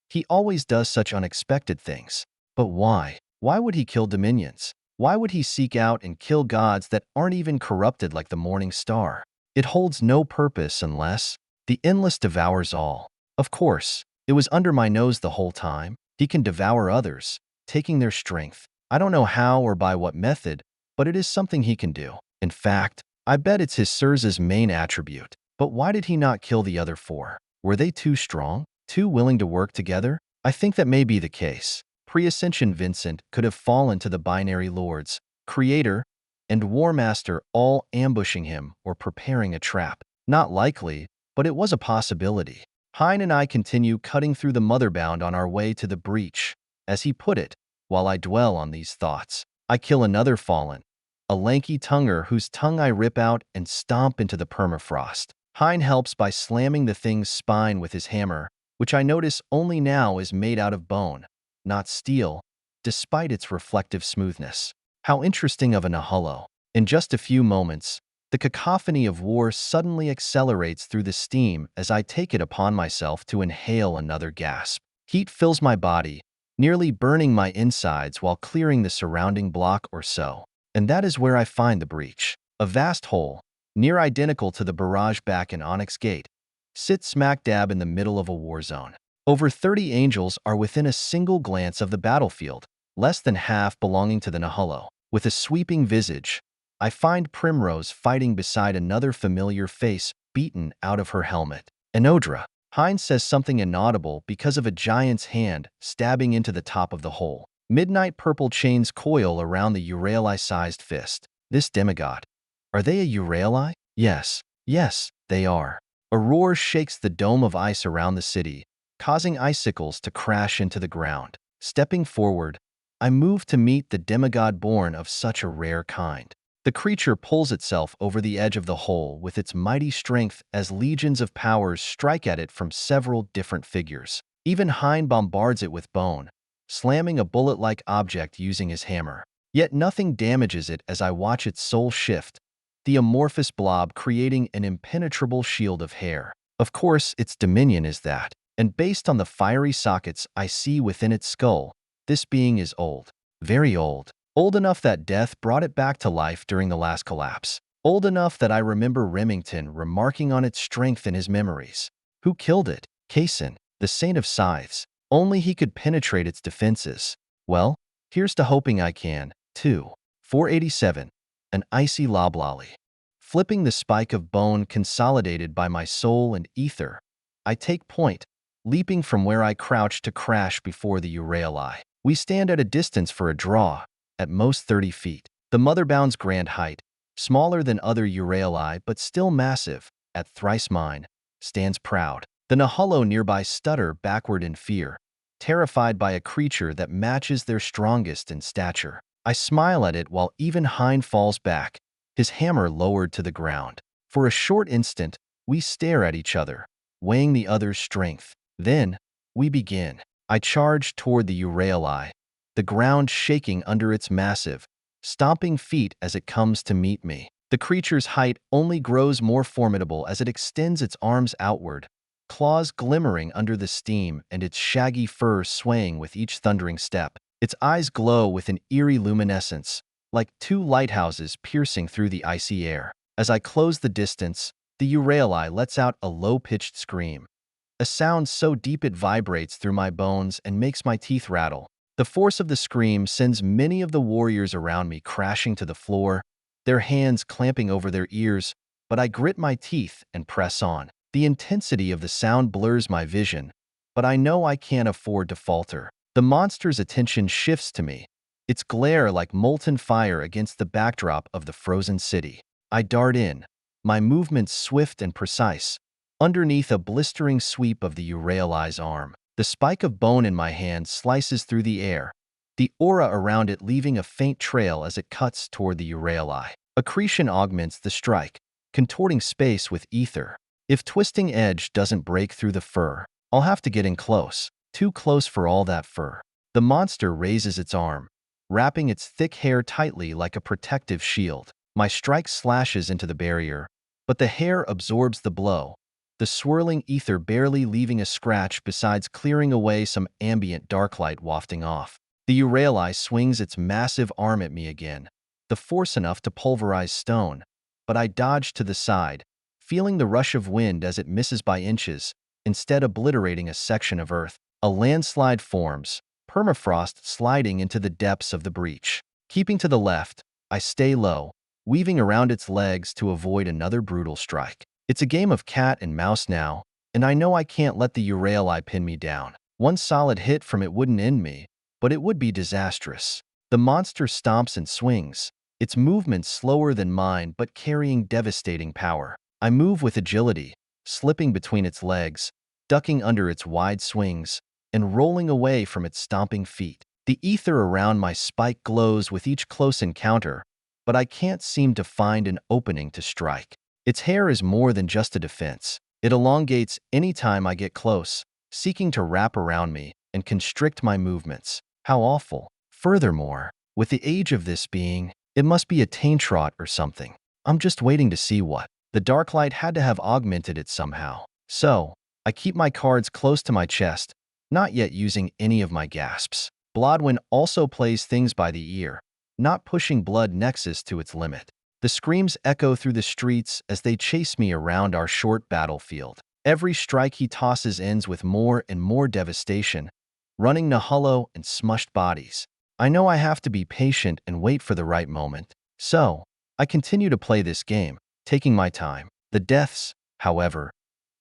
He always does such unexpected things. But why? Why would he kill dominions? Why would he seek out and kill gods that aren't even corrupted like the morning star? It holds no purpose unless the endless devours all. Of course, it was under my nose the whole time. He can devour others, taking their strength. I don't know how or by what method, but it is something he can do. In fact, I bet it's his Sirs's main attribute. But why did he not kill the other 4? Were they too strong? Too willing to work together? I think that may be the case. Pre-Ascension Vincent could have fallen to the binary lords, Creator, and War Master all ambushing him or preparing a trap. Not likely, but it was a possibility. Hein and I continue cutting through the motherbound on our way to the breach. As he put it, while I dwell on these thoughts, I kill another fallen, a lanky tonguer whose tongue I rip out and stomp into the permafrost. Hein helps by slamming the thing's spine with his hammer, which I notice only now is made out of bone, not steel, despite its reflective smoothness. How interesting of a Nahullo. In just a few moments, the cacophony of war suddenly accelerates through the steam as I take it upon myself to inhale another gasp. Heat fills my body, nearly burning my insides while clearing the surrounding block or so. And that is where I find the breach. A vast hole, near identical to the barrage back in Onyx Gate, sits smack dab in the middle of a war zone. Over 30 angels are within a single glance of the battlefield, less than half belonging to the Nahullo. With a sweeping visage, I find Primrose fighting beside another familiar face beaten out of her helmet. Anodra. Hein says something inaudible because of a giant's hand stabbing into the top of the hole. Midnight purple chains coil around the Urayuli-sized fist. This demigod. Are they a Urayuli? Yes, they are. A roar shakes the dome of ice around the city, causing icicles to crash into the ground. Stepping forward, I move to meet the demigod born of such a rare kind. The creature pulls itself over the edge of the hole with its mighty strength as legions of powers strike at it from several different figures. Even Hein bombards it with bone, slamming a bullet-like object using his hammer. Yet nothing damages it as I watch its soul shift, the amorphous blob creating an impenetrable shield of hair. Of course, its dominion is that, and based on the fiery sockets I see within its skull, this being is old. Very old. Old enough that death brought it back to life during the last collapse. Old enough that I remember Remington remarking on its strength in his memories. Who killed it? Kason, the saint of scythes. Only he could penetrate its defenses. Well, here's to hoping I can, too. 487. An icy loblolly. Flipping the spike of bone consolidated by my soul and ether, I take point, leaping from where I crouch to crash before the Urayuli. We stand at a distance for a draw, at most 30 feet. The motherbound's grand height, smaller than other Urayuli but still massive, at thrice mine, stands proud. The Nahullo nearby stutter backward in fear, terrified by a creature that matches their strongest in stature. I smile at it while even Hind falls back, his hammer lowered to the ground. For a short instant, we stare at each other, weighing the other's strength. Then, we begin. I charge toward the Urayuli, the ground shaking under its massive, stomping feet as it comes to meet me. The creature's height only grows more formidable as it extends its arms outward, claws glimmering under the steam and its shaggy fur swaying with each thundering step. Its eyes glow with an eerie luminescence, like two lighthouses piercing through the icy air. As I close the distance, the Urayuli lets out a low-pitched scream, a sound so deep it vibrates through my bones and makes my teeth rattle. The force of the scream sends many of the warriors around me crashing to the floor, their hands clamping over their ears, but I grit my teeth and press on. The intensity of the sound blurs my vision, but I know I can't afford to falter. The monster's attention shifts to me, its glare like molten fire against the backdrop of the frozen city. I dart in, my movements swift and precise, underneath a blistering sweep of the Urayuli's arm. The spike of bone in my hand slices through the air, the aura around it leaving a faint trail as it cuts toward the Urayuli. Accretion augments the strike, contorting space with ether. If twisting edge doesn't break through the fur, I'll have to get in close, too close for all that fur. The monster raises its arm, wrapping its thick hair tightly like a protective shield. My strike slashes into the barrier, but the hair absorbs the blow, the swirling ether barely leaving a scratch besides clearing away some ambient darklight wafting off. The Urayuli swings its massive arm at me again, the force enough to pulverize stone, but I dodge to the side, feeling the rush of wind as it misses by inches, instead obliterating a section of earth. A landslide forms, permafrost sliding into the depths of the breach. Keeping to the left, I stay low, weaving around its legs to avoid another brutal strike. It's a game of cat and mouse now, and I know I can't let the Urayuli pin me down. One solid hit from it wouldn't end me, but it would be disastrous. The monster stomps and swings, its movements slower than mine but carrying devastating power. I move with agility, slipping between its legs, ducking under its wide swings, and rolling away from its stomping feet. The ether around my spike glows with each close encounter, but I can't seem to find an opening to strike. Its hair is more than just a defense. It elongates any time I get close, seeking to wrap around me and constrict my movements. How awful. Furthermore, with the age of this being, it must be a taintrot or something. I'm just waiting to see what. The darklight had to have augmented it somehow. So, I keep my cards close to my chest, not yet using any of my gasps. Blodwyn also plays things by the ear, not pushing blood nexus to its limit. The screams echo through the streets as they chase me around our short battlefield. Every strike he tosses ends with more and more devastation, running Nahullo and smushed bodies. I know I have to be patient and wait for the right moment. So, I continue to play this game, taking my time. The deaths, however,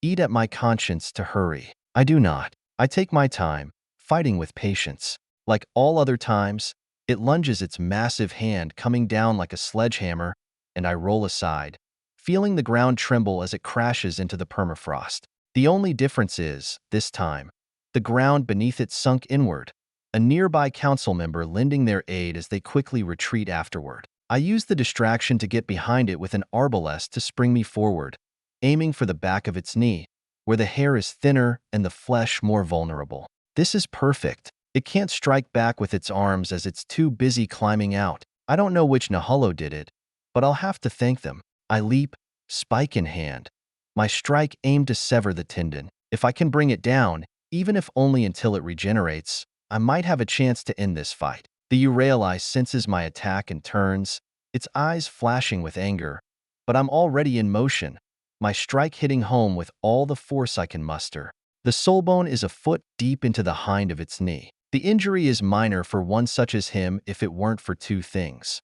eat at my conscience to hurry. I do not. I take my time, fighting with patience. Like all other times, it lunges its massive hand coming down like a sledgehammer, and I roll aside, feeling the ground tremble as it crashes into the permafrost. The only difference is, this time, the ground beneath it sunk inward, a nearby council member lending their aid as they quickly retreat afterward. I use the distraction to get behind it with an arbalest to spring me forward, aiming for the back of its knee, where the hair is thinner and the flesh more vulnerable. This is perfect. It can't strike back with its arms as it's too busy climbing out. I don't know which Nahullo did it, but I'll have to thank them. I leap, spike in hand, my strike aimed to sever the tendon. If I can bring it down, even if only until it regenerates, I might have a chance to end this fight. The Urayuli senses my attack and turns, its eyes flashing with anger, but I'm already in motion, my strike hitting home with all the force I can muster. The soul bone is a foot deep into the hind of its knee. The injury is minor for one such as him if it weren't for two things: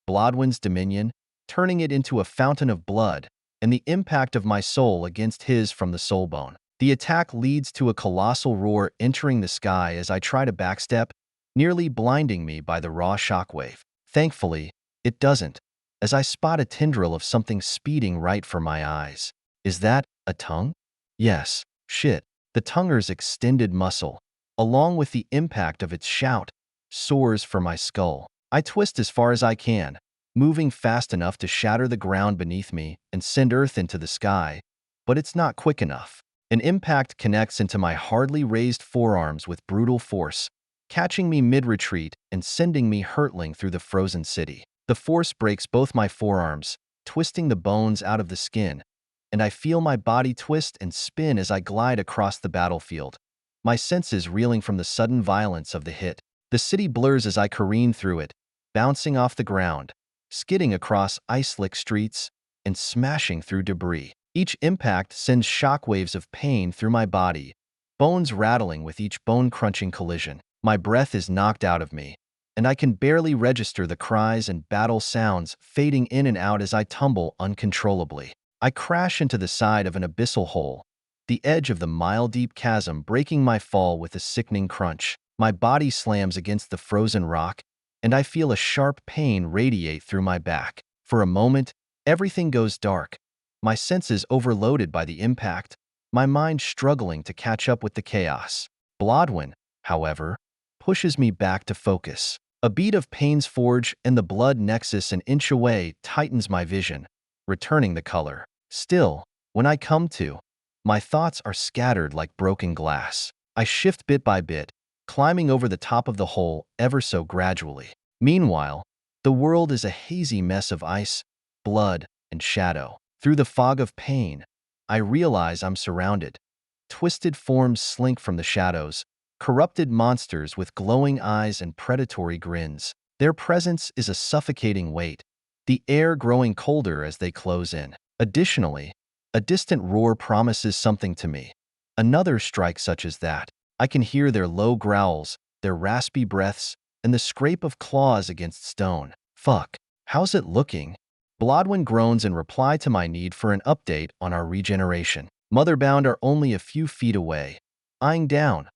Blodwen's dominion, turning it into a fountain of blood, and the impact of my soul against his from the soul bone. The attack leads to a colossal roar entering the sky as I try to backstep, nearly blinding me by the raw shockwave. Thankfully, it doesn't, as I spot a tendril of something speeding right for my eyes. Is that a tongue? Yes. Shit. The tonguer's extended muscle, along with the impact of its shout, soars for my skull. I twist as far as I can, moving fast enough to shatter the ground beneath me and send earth into the sky, but it's not quick enough. An impact connects into my hardly raised forearms with brutal force, catching me mid-retreat and sending me hurtling through the frozen city. The force breaks both my forearms, twisting the bones out of the skin, and I feel my body twist and spin as I glide across the battlefield, my senses reeling from the sudden violence of the hit. The city blurs as I careen through it, bouncing off the ground, skidding across ice-slick streets, and smashing through debris. Each impact sends shockwaves of pain through my body, bones rattling with each bone-crunching collision. My breath is knocked out of me, and I can barely register the cries and battle sounds fading in and out as I tumble uncontrollably. I crash into the side of an abyssal hole, the edge of the mile-deep chasm breaking my fall with a sickening crunch. My body slams against the frozen rock, and I feel a sharp pain radiate through my back. For a moment, everything goes dark, my senses overloaded by the impact, my mind struggling to catch up with the chaos. Blodwen, however, pushes me back to focus. A bead of Pain's Forge and the blood nexus an inch away tightens my vision, returning the color. Still, when I come to, my thoughts are scattered like broken glass. I shift bit by bit, climbing over the top of the hole ever so gradually. Meanwhile, the world is a hazy mess of ice, blood, and shadow. Through the fog of pain, I realize I'm surrounded. Twisted forms slink from the shadows, corrupted monsters with glowing eyes and predatory grins. Their presence is a suffocating weight, the air growing colder as they close in. Additionally, a distant roar promises something to me. Another strike such as that. I can hear their low growls, their raspy breaths, and the scrape of claws against stone. Fuck. How's it looking? Blodwen groans in reply to my need for an update on our regeneration. Motherbound are only a few feet away. Eyeing down,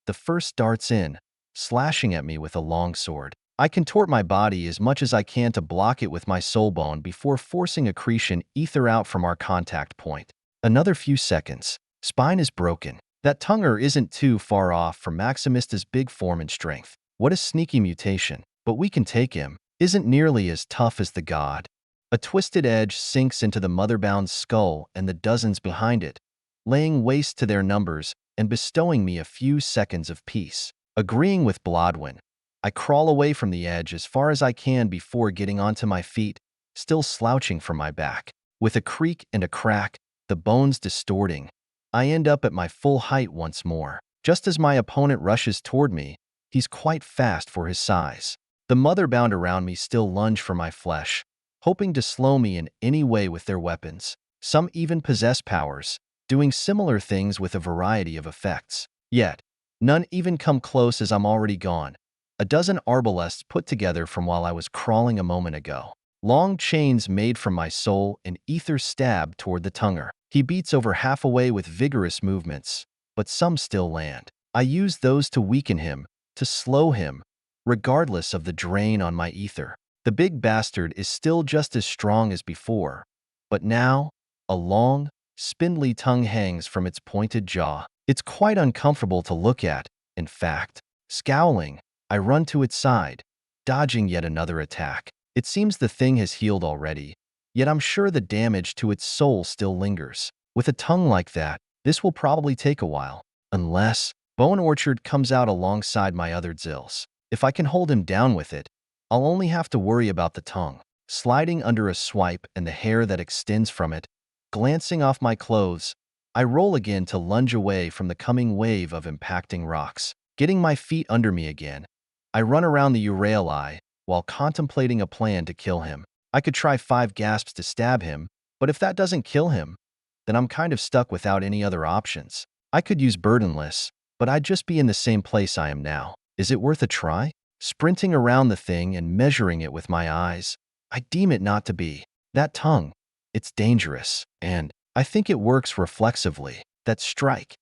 the first darts in, slashing at me with a long sword. I contort my body as much as I can to block it with my soul bone before forcing accretion ether out from our contact point. Another few seconds. Spine is broken. That tonguer isn't too far off from Maximista's big form and strength. What a sneaky mutation. But we can take him. Isn't nearly as tough as the god. A twisted edge sinks into the motherbound's skull and the dozens behind it, laying waste to their numbers and bestowing me a few seconds of peace. Agreeing with Blodwen, I crawl away from the edge as far as I can before getting onto my feet, still slouching from my back. With a creak and a crack, the bones distorting, I end up at my full height once more. Just as my opponent rushes toward me, he's quite fast for his size. The motherbound around me still lunge for my flesh, hoping to slow me in any way with their weapons. Some even possess powers, doing similar things with a variety of effects. Yet, none even come close as I'm already gone. A dozen arbalests put together from while I was crawling a moment ago. Long chains made from my soul and ether stab toward the tonguer. He beats over half away with vigorous movements, but some still land. I use those to weaken him, to slow him, regardless of the drain on my ether. The big bastard is still just as strong as before, but now, a long, spindly tongue hangs from its pointed jaw. It's quite uncomfortable to look at, in fact. Scowling, I run to its side, dodging yet another attack. It seems the thing has healed already, yet I'm sure the damage to its soul still lingers. With a tongue like that, this will probably take a while, unless Bone Orchard comes out alongside my other Zills. If I can hold him down with it, I'll only have to worry about the tongue. Sliding under a swipe and the hair that extends from it, glancing off my clothes, I roll again to lunge away from the coming wave of impacting rocks. Getting my feet under me again, I run around the Urayuli while contemplating a plan to kill him. I could try 5 gasps to stab him, but if that doesn't kill him, then I'm kind of stuck without any other options. I could use burdenless, but I'd just be in the same place I am now. Is it worth a try? Sprinting around the thing and measuring it with my eyes, I deem it not to be. That tongue, it's dangerous, and I think it works reflexively. That strike.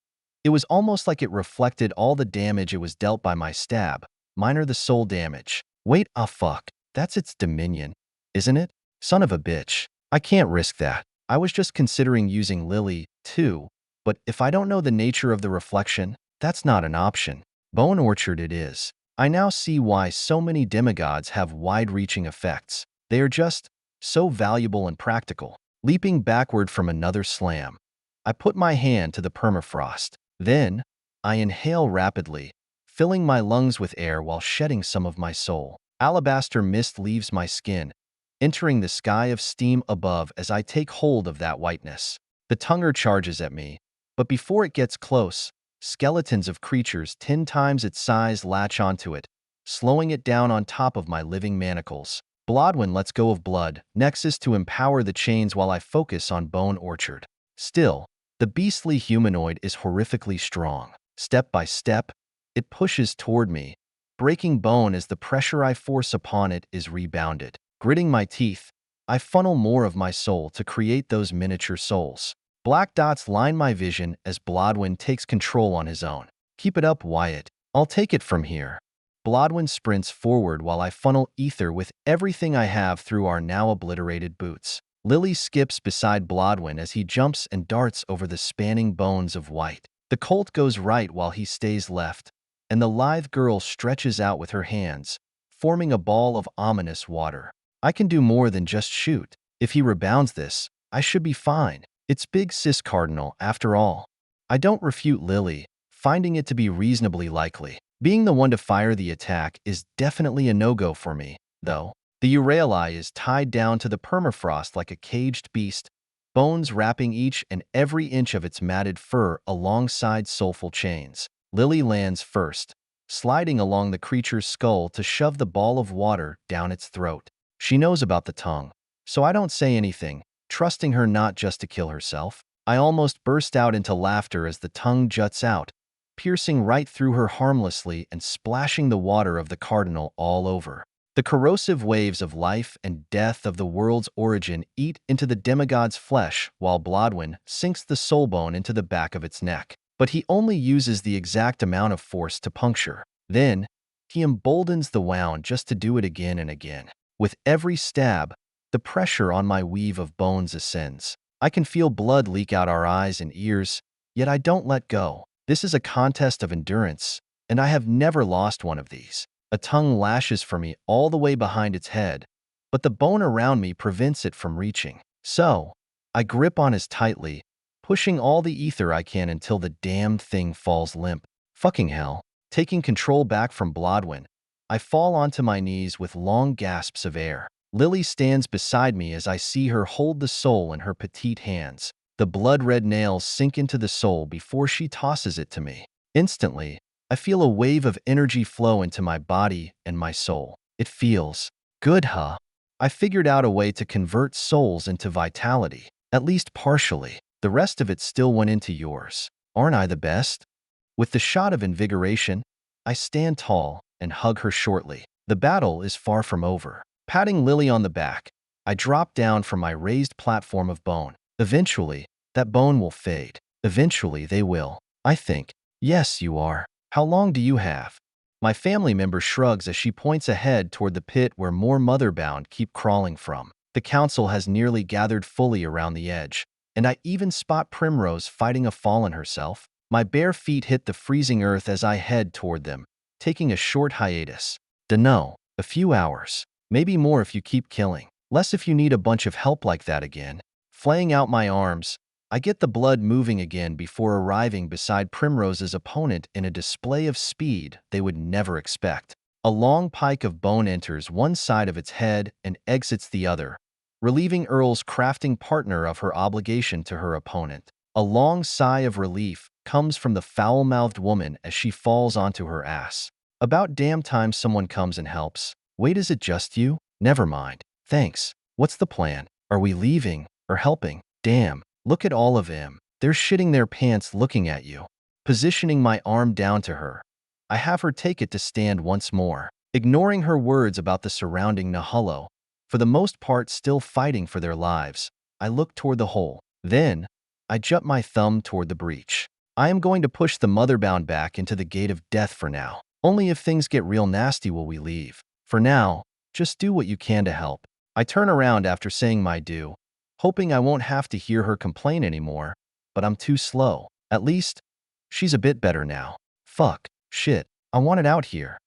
It was almost like it reflected all the damage it was dealt by my stab, minor the soul damage. Wait, fuck. That's its dominion, isn't it? Son of a bitch. I can't risk that. I was just considering using Lily, too, but if I don't know the nature of the reflection, that's not an option. Bone Orchard it is. I now see why so many demigods have wide-reaching effects. They are just so valuable and practical. Leaping backward from another slam, I put my hand to the permafrost. Then, I inhale rapidly, filling my lungs with air while shedding some of my soul. Alabaster mist leaves my skin, entering the sky of steam above as I take hold of that whiteness. The tonguer charges at me, but before it gets close, skeletons of creatures 10 times its size latch onto it, slowing it down on top of my living manacles. Blodwyn lets go of blood, nexus to empower the chains while I focus on Bone Orchard. Still, the beastly humanoid is horrifically strong. Step by step, it pushes toward me, breaking bone as the pressure I force upon it is rebounded. Gritting my teeth, I funnel more of my soul to create those miniature souls. Black dots line my vision as Blodwyn takes control on his own. Keep it up, Wyatt. I'll take it from here. Blodwyn sprints forward while I funnel ether with everything I have through our now obliterated boots. Lily skips beside Blodwyn as he jumps and darts over the spanning bones of white. The colt goes right while he stays left, and the lithe girl stretches out with her hands, forming a ball of ominous water. I can do more than just shoot. If he rebounds this, I should be fine. It's Big Sis Cardinal, after all. I don't refute Lily, finding it to be reasonably likely. Being the one to fire the attack is definitely a no-go for me, though. The Urayuli is tied down to the permafrost like a caged beast, bones wrapping each and every inch of its matted fur alongside soulful chains. Lily lands first, sliding along the creature's skull to shove the ball of water down its throat. She knows about the tongue, so I don't say anything, trusting her not just to kill herself. I almost burst out into laughter as the tongue juts out, piercing right through her harmlessly and splashing the water of the cardinal all over. The corrosive waves of life and death of the world's origin eat into the demigod's flesh while Blodwyn sinks the soul bone into the back of its neck. But he only uses the exact amount of force to puncture. Then, he emboldens the wound just to do it again and again. With every stab, the pressure on my weave of bones ascends. I can feel blood leak out our eyes and ears, yet I don't let go. This is a contest of endurance, and I have never lost one of these. A tongue lashes for me all the way behind its head, but the bone around me prevents it from reaching. So, I grip on as tightly, pushing all the ether I can until the damned thing falls limp. Fucking hell. Taking control back from Blodwyn, I fall onto my knees with long gasps of air. Lily stands beside me as I see her hold the soul in her petite hands. The blood-red nails sink into the soul before she tosses it to me. Instantly, I feel a wave of energy flow into my body and my soul. It feels good, huh? I figured out a way to convert souls into vitality, at least partially. The rest of it still went into yours. Aren't I the best? With the shot of invigoration, I stand tall and hug her shortly. The battle is far from over. Patting Lily on the back, I drop down from my raised platform of bone. Eventually, that bone will fade. Eventually, they will. I think. Yes, you are. How long do you have? My family member shrugs as she points ahead toward the pit where more motherbound keep crawling from. The council has nearly gathered fully around the edge, and I even spot Primrose fighting a fallen herself. My bare feet hit the freezing earth as I head toward them, taking a short hiatus. Dunno, a few hours. Maybe more if you keep killing. Less if you need a bunch of help like that again. Flaying out my arms, I get the blood moving again before arriving beside Primrose's opponent in a display of speed they would never expect. A long pike of bone enters one side of its head and exits the other, relieving Earl's crafting partner of her obligation to her opponent. A long sigh of relief comes from the foul-mouthed woman as she falls onto her ass. About damn time someone comes and helps. Wait, is it just you? Never mind. Thanks. What's the plan? Are we leaving or helping? Damn. Look at all of them. They're shitting their pants looking at you. Positioning my arm down to her, I have her take it to stand once more, ignoring her words about the surrounding Nahullo, for the most part still fighting for their lives. I look toward the hole. Then, I jut my thumb toward the breach. I am going to push the motherbound back into the gate of death for now. Only if things get real nasty will we leave. For now, just do what you can to help. I turn around after saying my due, hoping I won't have to hear her complain anymore, but I'm too slow. At least, she's a bit better now. Fuck. Shit. I want it out here.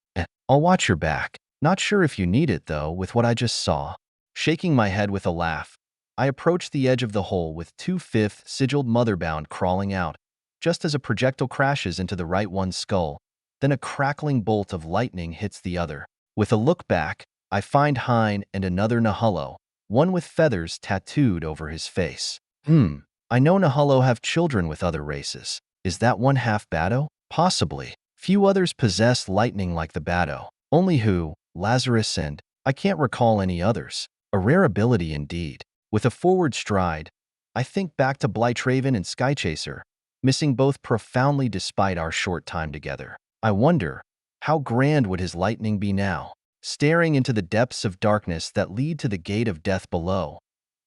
I'll watch your back. Not sure if you need it, though, with what I just saw. Shaking my head with a laugh, I approach the edge of the hole with 2/5 sigiled motherbound crawling out, just as a projectile crashes into the right one's skull. Then a crackling bolt of lightning hits the other. With a look back, I find Hein and another Nahullo, one with feathers tattooed over his face. I know Nahullo have children with other races. Is that one half Bado? Possibly. Few others possess lightning like the Bado. Only who, Lazarus and, I can't recall any others. A rare ability indeed. With a forward stride, I think back to Blightraven and Skychaser, missing both profoundly despite our short time together. I wonder, how grand would his lightning be now? Staring into the depths of darkness that lead to the gate of death below,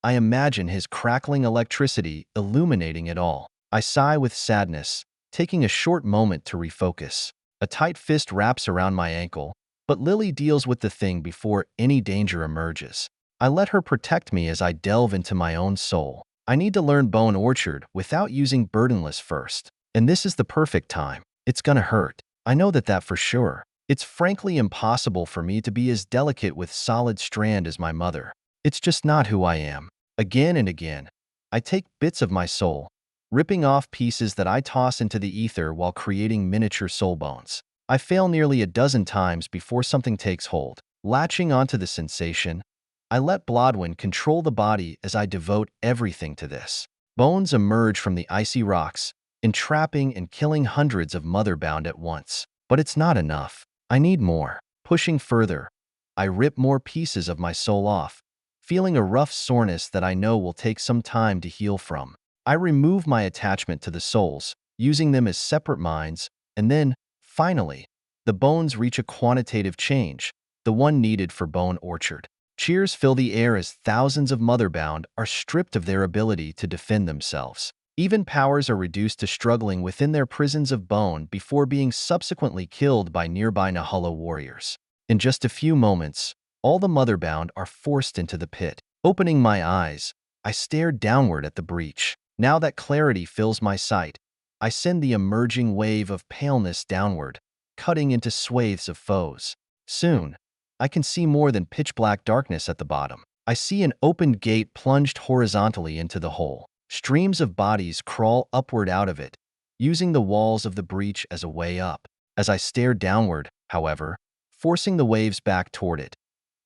I imagine his crackling electricity illuminating it all. I sigh with sadness, taking a short moment to refocus. A tight fist wraps around my ankle, but Lily deals with the thing before any danger emerges. I let her protect me as I delve into my own soul. I need to learn Bone Orchard without using Burdenless first. And this is the perfect time. It's gonna hurt. I know that for sure. It's frankly impossible for me to be as delicate with Solid Strand as my mother. It's just not who I am. Again and again, I take bits of my soul, ripping off pieces that I toss into the ether while creating miniature soul bones. I fail nearly a dozen times before something takes hold. Latching onto the sensation, I let Blodwyn control the body as I devote everything to this. Bones emerge from the icy rocks, entrapping and killing hundreds of motherbound at once. But it's not enough. I need more. Pushing further, I rip more pieces of my soul off, feeling a rough soreness that I know will take some time to heal from. I remove my attachment to the souls, using them as separate minds, and then, finally, the bones reach a quantitative change, the one needed for Bone Orchard. Cheers fill the air as thousands of motherbound are stripped of their ability to defend themselves. Even powers are reduced to struggling within their prisons of bone before being subsequently killed by nearby Nahullo warriors. In just a few moments, all the motherbound are forced into the pit. Opening my eyes, I stare downward at the breach. Now that clarity fills my sight, I send the emerging wave of paleness downward, cutting into swathes of foes. Soon, I can see more than pitch-black darkness at the bottom. I see an opened gate plunged horizontally into the hole. Streams of bodies crawl upward out of it, using the walls of the breach as a way up. As I stare downward, however, forcing the waves back toward it,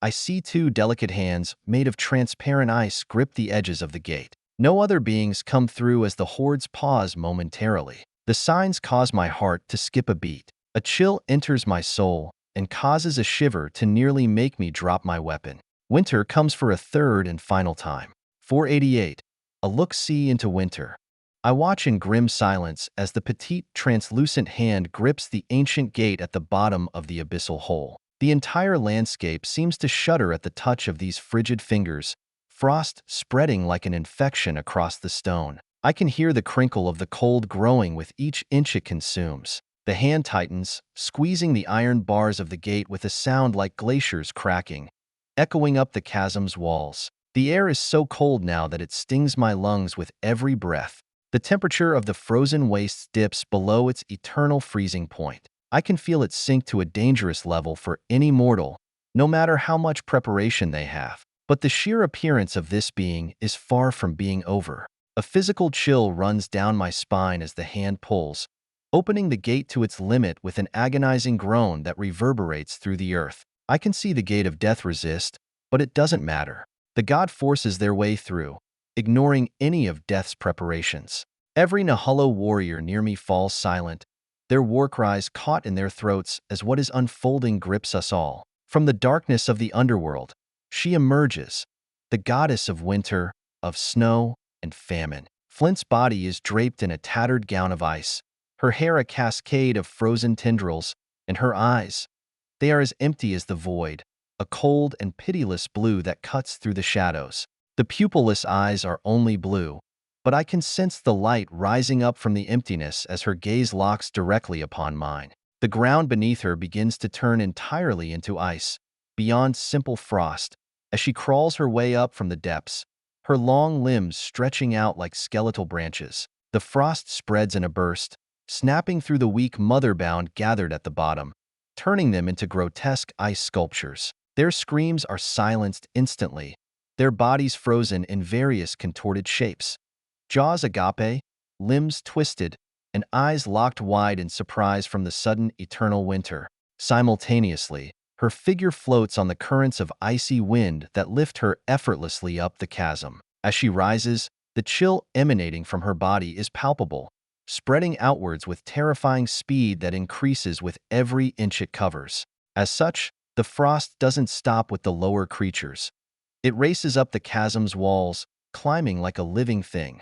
I see two delicate hands made of transparent ice grip the edges of the gate. No other beings come through as the hordes pause momentarily. The signs cause my heart to skip a beat. A chill enters my soul and causes a shiver to nearly make me drop my weapon. Winter comes for a third and final time. 488. A look-see into winter. I watch in grim silence as the petite, translucent hand grips the ancient gate at the bottom of the abyssal hole. The entire landscape seems to shudder at the touch of these frigid fingers, frost spreading like an infection across the stone. I can hear the crinkle of the cold growing with each inch it consumes. The hand tightens, squeezing the iron bars of the gate with a sound like glaciers cracking, echoing up the chasm's walls. The air is so cold now that it stings my lungs with every breath. The temperature of the frozen wastes dips below its eternal freezing point. I can feel it sink to a dangerous level for any mortal, no matter how much preparation they have. But the sheer appearance of this being is far from being over. A physical chill runs down my spine as the hand pulls, opening the gate to its limit with an agonizing groan that reverberates through the earth. I can see the gate of death resist, but it doesn't matter. The god forces their way through, ignoring any of death's preparations. Every Nahullo warrior near me falls silent, their war cries caught in their throats as what is unfolding grips us all. From the darkness of the underworld, she emerges, the goddess of winter, of snow, and famine. Flint's body is draped in a tattered gown of ice, her hair a cascade of frozen tendrils, and her eyes, they are as empty as the void, a cold and pitiless blue that cuts through the shadows. The pupilless eyes are only blue, but I can sense the light rising up from the emptiness as her gaze locks directly upon mine. The ground beneath her begins to turn entirely into ice, beyond simple frost, as she crawls her way up from the depths, her long limbs stretching out like skeletal branches. The frost spreads in a burst, snapping through the weak mother-bound gathered at the bottom, turning them into grotesque ice sculptures. Their screams are silenced instantly, their bodies frozen in various contorted shapes. Jaws agape, limbs twisted, and eyes locked wide in surprise from the sudden eternal winter. Simultaneously, her figure floats on the currents of icy wind that lift her effortlessly up the chasm. As she rises, the chill emanating from her body is palpable, spreading outwards with terrifying speed that increases with every inch it covers. As such, the frost doesn't stop with the lower creatures. It races up the chasm's walls, climbing like a living thing.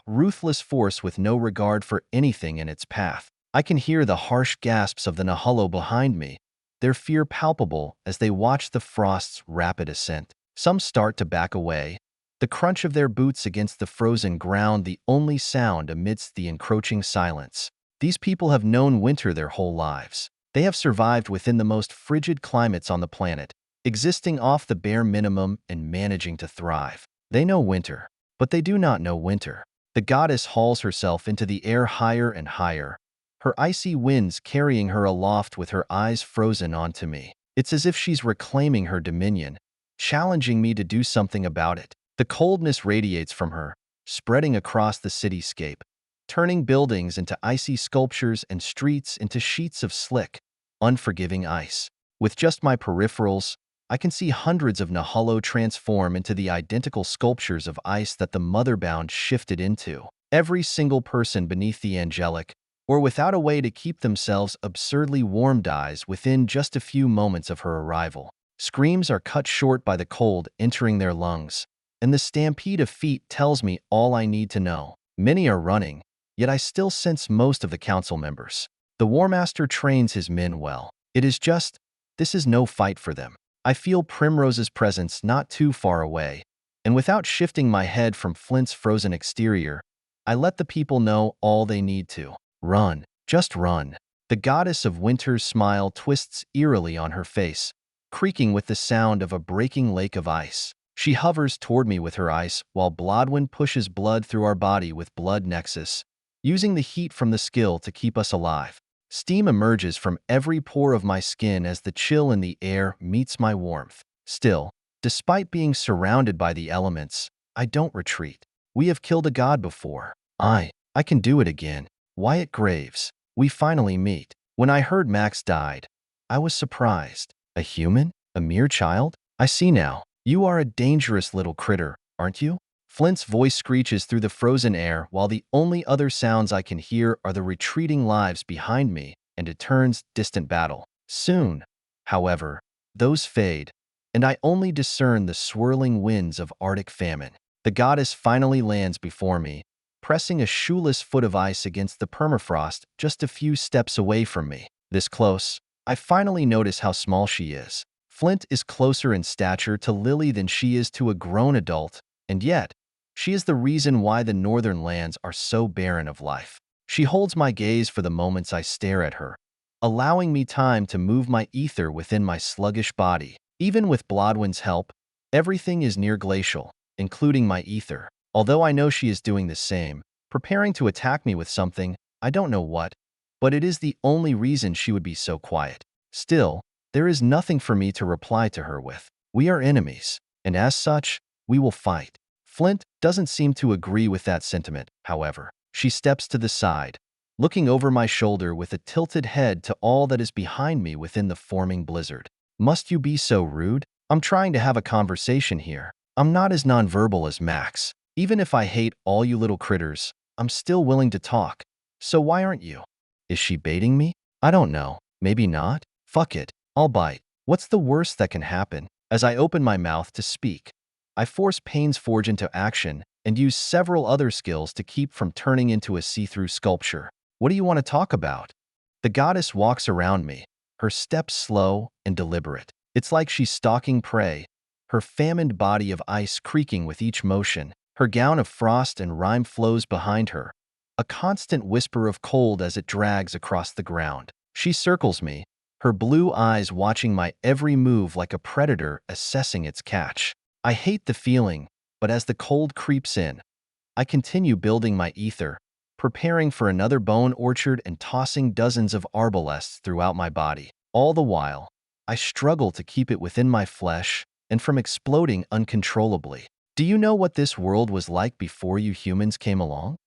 Ruthless force with no regard for anything in its path. I can hear the harsh gasps of the Nahalo behind me, their fear palpable as they watch the frost's rapid ascent. Some start to back away, the crunch of their boots against the frozen ground the only sound amidst the encroaching silence. These people have known winter their whole lives. They have survived within the most frigid climates on the planet, existing off the bare minimum and managing to thrive. They know winter, but they do not know winter. The goddess hauls herself into the air higher and higher, her icy winds carrying her aloft with her eyes frozen onto me. It's as if she's reclaiming her dominion, challenging me to do something about it. The coldness radiates from her, spreading across the cityscape, turning buildings into icy sculptures and streets into sheets of slick, unforgiving ice. With just my peripherals, I can see hundreds of Nahalo transform into the identical sculptures of ice that the motherbound shifted into. Every single person beneath the angelic, or without a way to keep themselves absurdly warm, dies within just a few moments of her arrival. Screams are cut short by the cold entering their lungs, and the stampede of feet tells me all I need to know. Many are running, yet I still sense most of the council members. The War Master trains his men well. This is no fight for them. I feel Primrose's presence not too far away, and without shifting my head from Flint's frozen exterior, I let the people know all they need to. Run, just run. The goddess of winter's smile twists eerily on her face, creaking with the sound of a breaking lake of ice. She hovers toward me with her ice, while Blodwyn pushes blood through our body with blood nexus, using the heat from the skill to keep us alive. Steam emerges from every pore of my skin as the chill in the air meets my warmth. Still, despite being surrounded by the elements, I don't retreat. We have killed a god before. I can do it again. Wyatt Graves. We finally meet. When I heard Max died, I was surprised. A human? A mere child? I see now. You are a dangerous little critter, aren't you? Flint's voice screeches through the frozen air while the only other sounds I can hear are the retreating lives behind me and it turns distant battle. Soon, however, those fade, and I only discern the swirling winds of Arctic famine. The goddess finally lands before me, pressing a shoeless foot of ice against the permafrost just a few steps away from me. This close, I finally notice how small she is. Flint is closer in stature to Lily than she is to a grown adult, and yet, she is the reason why the northern lands are so barren of life. She holds my gaze for the moments I stare at her, allowing me time to move my ether within my sluggish body. Even with Blodwyn's help, everything is near glacial, including my ether. Although I know she is doing the same, preparing to attack me with something, I don't know what, but it is the only reason she would be so quiet. Still, there is nothing for me to reply to her with. We are enemies, and as such, we will fight. Flint doesn't seem to agree with that sentiment, however. She steps to the side, looking over my shoulder with a tilted head to all that is behind me within the forming blizzard. Must you be so rude? I'm trying to have a conversation here. I'm not as nonverbal as Max. Even if I hate all you little critters, I'm still willing to talk. So why aren't you? Is she baiting me? I don't know. Maybe not. Fuck it. I'll bite. What's the worst that can happen? As I open my mouth to speak, I force Payne's Forge into action and use several other skills to keep from turning into a see-through sculpture. What do you want to talk about? The goddess walks around me, her steps slow and deliberate. It's like she's stalking prey, her famined body of ice creaking with each motion. Her gown of frost and rime flows behind her, a constant whisper of cold as it drags across the ground. She circles me, her blue eyes watching my every move like a predator assessing its catch. I hate the feeling, but as the cold creeps in, I continue building my ether, preparing for another bone orchard and tossing dozens of arbalests throughout my body. All the while, I struggle to keep it within my flesh and from exploding uncontrollably. Do you know what this world was like before you humans came along?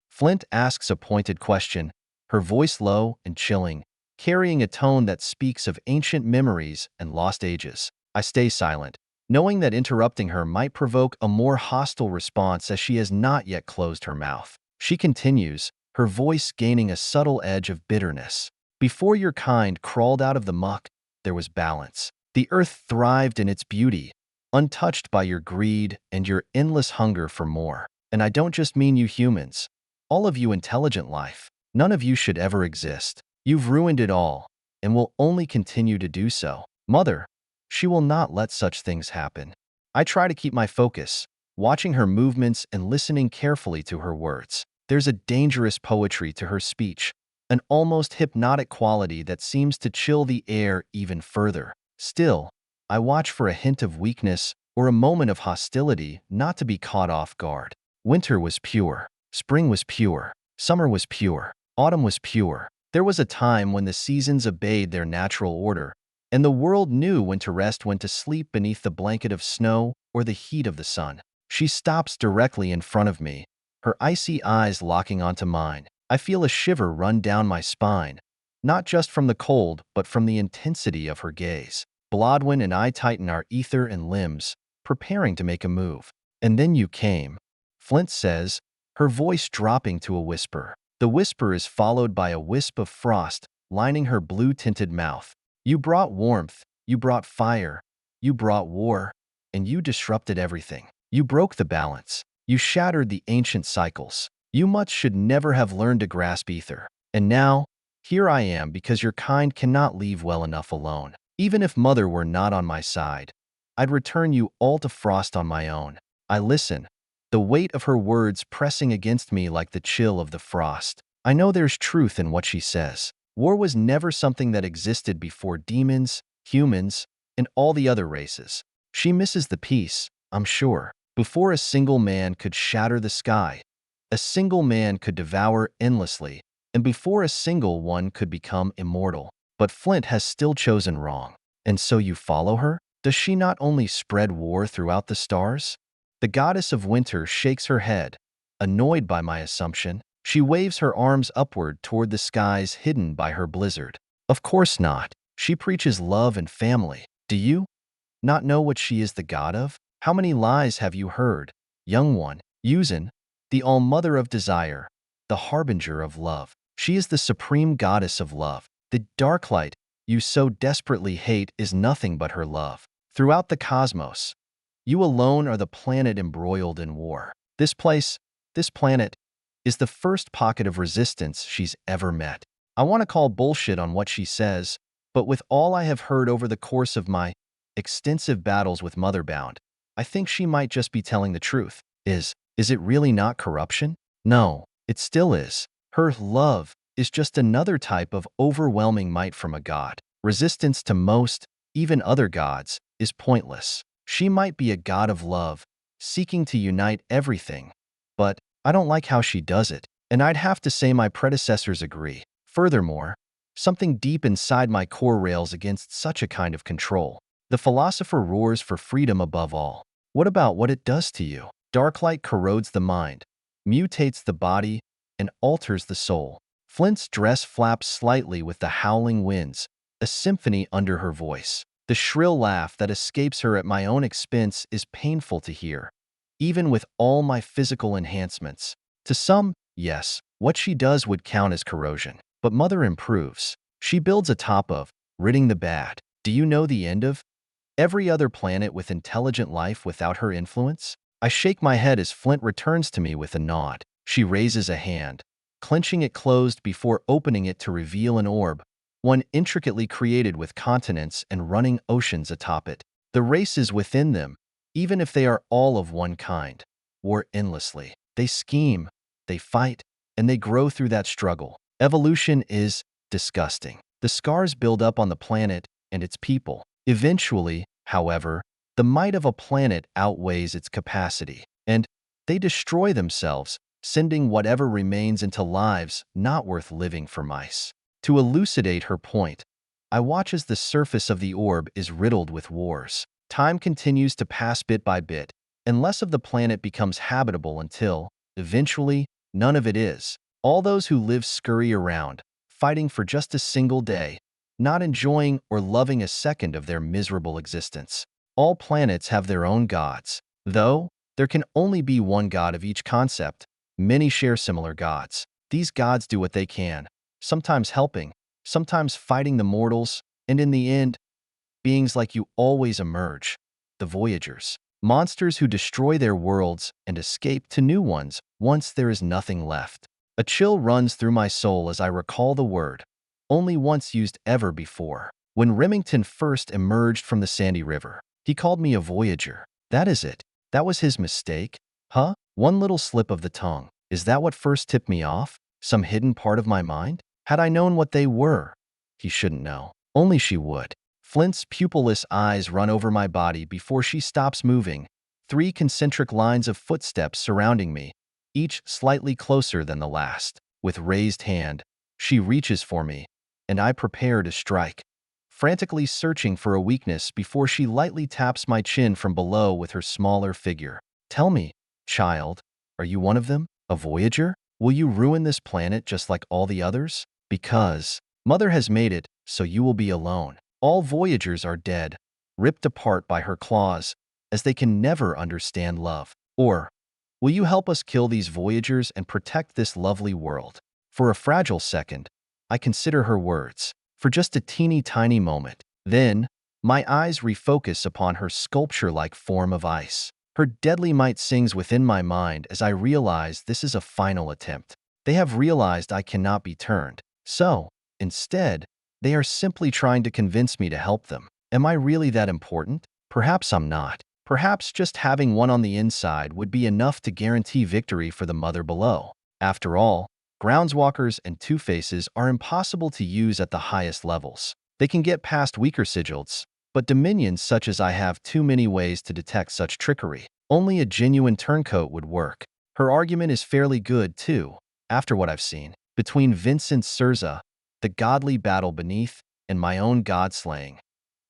Flint asks a pointed question, her voice low and chilling, carrying a tone that speaks of ancient memories and lost ages. I stay silent, knowing that interrupting her might provoke a more hostile response as she has not yet closed her mouth. She continues, her voice gaining a subtle edge of bitterness. Before your kind crawled out of the muck, there was balance. The earth thrived in its beauty, untouched by your greed and your endless hunger for more. And I don't just mean you humans. All of you intelligent life. None of you should ever exist. You've ruined it all, and will only continue to do so. Mother, she will not let such things happen. I try to keep my focus, watching her movements and listening carefully to her words. There's a dangerous poetry to her speech, an almost hypnotic quality that seems to chill the air even further. Still, I watch for a hint of weakness or a moment of hostility not to be caught off guard. Winter was pure. Spring was pure. Summer was pure. Autumn was pure. There was a time when the seasons obeyed their natural order, and the world knew when to rest, when to sleep beneath the blanket of snow or the heat of the sun. She stops directly in front of me, her icy eyes locking onto mine. I feel a shiver run down my spine, not just from the cold, but from the intensity of her gaze. Blodwyn and I tighten our ether and limbs, preparing to make a move. And then you came, Flint says, her voice dropping to a whisper. The whisper is followed by a wisp of frost lining her blue-tinted mouth. You brought warmth, you brought fire, you brought war, and you disrupted everything. You broke the balance. You shattered the ancient cycles. You much should never have learned to grasp ether. And now, here I am because your kind cannot leave well enough alone. Even if Mother were not on my side, I'd return you all to frost on my own. I listen, the weight of her words pressing against me like the chill of the frost. I know there's truth in what she says. War was never something that existed before demons, humans, and all the other races. She misses the peace, I'm sure. Before a single man could shatter the sky, a single man could devour endlessly, and before a single one could become immortal. But Flint has still chosen wrong. And so you follow her? Does she not only spread war throughout the stars? The goddess of winter shakes her head, annoyed by my assumption. She waves her arms upward toward the skies hidden by her blizzard. Of course not. She preaches love and family. Do you not know what she is the god of? How many lies have you heard? Young one, Yuzin, the all-mother of desire, the harbinger of love. She is the supreme goddess of love. The dark light you so desperately hate is nothing but her love. Throughout the cosmos, you alone are the planet embroiled in war. This planet, is the first pocket of resistance she's ever met. I want to call bullshit on what she says, but with all I have heard over the course of my extensive battles with Motherbound, I think she might just be telling the truth. Is it really not corruption? No, it still is. Her love is just another type of overwhelming might from a god. Resistance to most, even other gods, is pointless. She might be a god of love, seeking to unite everything, but I don't like how she does it, and I'd have to say my predecessors agree. Furthermore, something deep inside my core rails against such a kind of control. The philosopher roars for freedom above all. What about what it does to you? Darklight corrodes the mind, mutates the body, and alters the soul. Flint's dress flaps slightly with the howling winds, a symphony under her voice. The shrill laugh that escapes her at my own expense is painful to hear, even with all my physical enhancements. To some, yes, what she does would count as corrosion. But Mother improves. She builds atop of, ridding the bad. Do you know the end of every other planet with intelligent life without her influence? I shake my head as Flint returns to me with a nod. She raises a hand, clenching it closed before opening it to reveal an orb, one intricately created with continents and running oceans atop it. The races within them, even if they are all of one kind, war endlessly. They scheme, they fight, and they grow through that struggle. Evolution is disgusting. The scars build up on the planet and its people. Eventually, however, the might of a planet outweighs its capacity, and they destroy themselves, sending whatever remains into lives not worth living for mice. To elucidate her point, I watch as the surface of the orb is riddled with wars. Time continues to pass bit by bit, and less of the planet becomes habitable until, eventually, none of it is. All those who live scurry around, fighting for just a single day, not enjoying or loving a second of their miserable existence. All planets have their own gods. Though there can only be one god of each concept, many share similar gods. These gods do what they can, sometimes helping, sometimes fighting the mortals, and in the end, beings like you always emerge, the Voyagers. Monsters who destroy their worlds and escape to new ones once there is nothing left. A chill runs through my soul as I recall the word, only once used ever before. When Remington first emerged from the sandy river, he called me a Voyager. That is it. That was his mistake? Huh? One little slip of the tongue. Is that what first tipped me off? Some hidden part of my mind? Had I known what they were? He shouldn't know. Only she would. Flint's pupilless eyes run over my body before she stops moving. 3 concentric lines of footsteps surrounding me, each slightly closer than the last. With raised hand, she reaches for me, and I prepare to strike, frantically searching for a weakness before she lightly taps my chin from below with her smaller figure. Tell me, child, are you one of them? A Voyager? Will you ruin this planet just like all the others? Because Mother has made it, so you will be alone. All Voyagers are dead, ripped apart by her claws, as they can never understand love. Or, will you help us kill these Voyagers and protect this lovely world? For a fragile second, I consider her words. For just a teeny tiny moment. Then, my eyes refocus upon her sculpture-like form of ice. Her deadly might sings within my mind as I realize this is a final attempt. They have realized I cannot be turned. So, instead, they are simply trying to convince me to help them. Am I really that important? Perhaps I'm not. Perhaps just having one on the inside would be enough to guarantee victory for the mother below. After all, Groundswalkers and Two-Faces are impossible to use at the highest levels. They can get past weaker Sigils, but dominions such as I have too many ways to detect such trickery. Only a genuine turncoat would work. Her argument is fairly good, too, after what I've seen. Between Vincent Surza, the godly battle beneath, and my own god-slaying,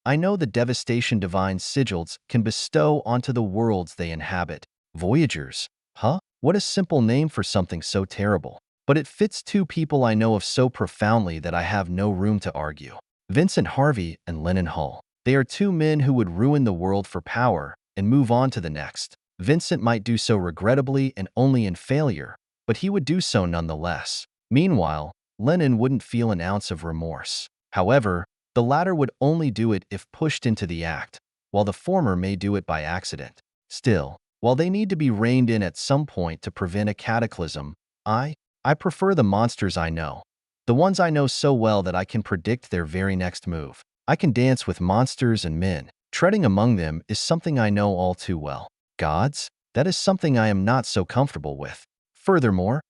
I know the devastation divine Sigils can bestow onto the worlds they inhabit. Voyagers? Huh? What a simple name for something so terrible. But it fits 2 people I know of so profoundly that I have no room to argue. Vincent Harvey and Lennon Hull. They are 2 men who would ruin the world for power and move on to the next. Vincent might do so regrettably and only in failure, but he would do so nonetheless. Meanwhile, Lennon wouldn't feel an ounce of remorse. However, the latter would only do it if pushed into the act, while the former may do it by accident. Still, while they need to be reined in at some point to prevent a cataclysm, I prefer the monsters I know. The ones I know so well that I can predict their very next move. I can dance with monsters and men. Treading among them is something I know all too well. Gods? That is something I am not so comfortable with. Furthermore,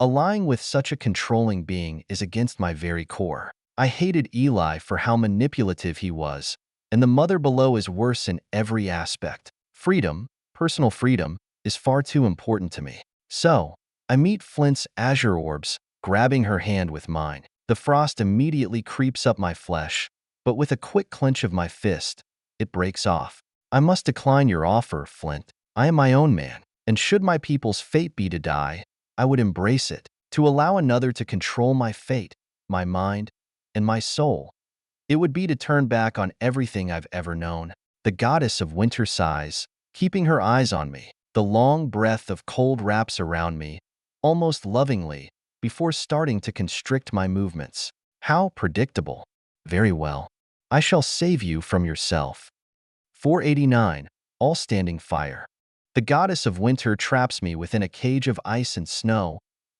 allying with such a controlling being is against my very core. I hated Eli for how manipulative he was, and the mother below is worse in every aspect. Freedom, personal freedom, is far too important to me. So, I meet Flint's azure orbs, grabbing her hand with mine. The frost immediately creeps up my flesh, but with a quick clench of my fist, it breaks off. I must decline your offer, Flint. I am my own man, and should my people's fate be to die, I would embrace it. To allow another to control my fate, my mind, and my soul, it would be to turn back on everything I've ever known. The goddess of winter sighs, keeping her eyes on me. The long breath of cold wraps around me, almost lovingly, before starting to constrict my movements. How predictable. Very well. I shall save you from yourself. 489. All standing fire. The goddess of winter traps me within a cage of ice and snow,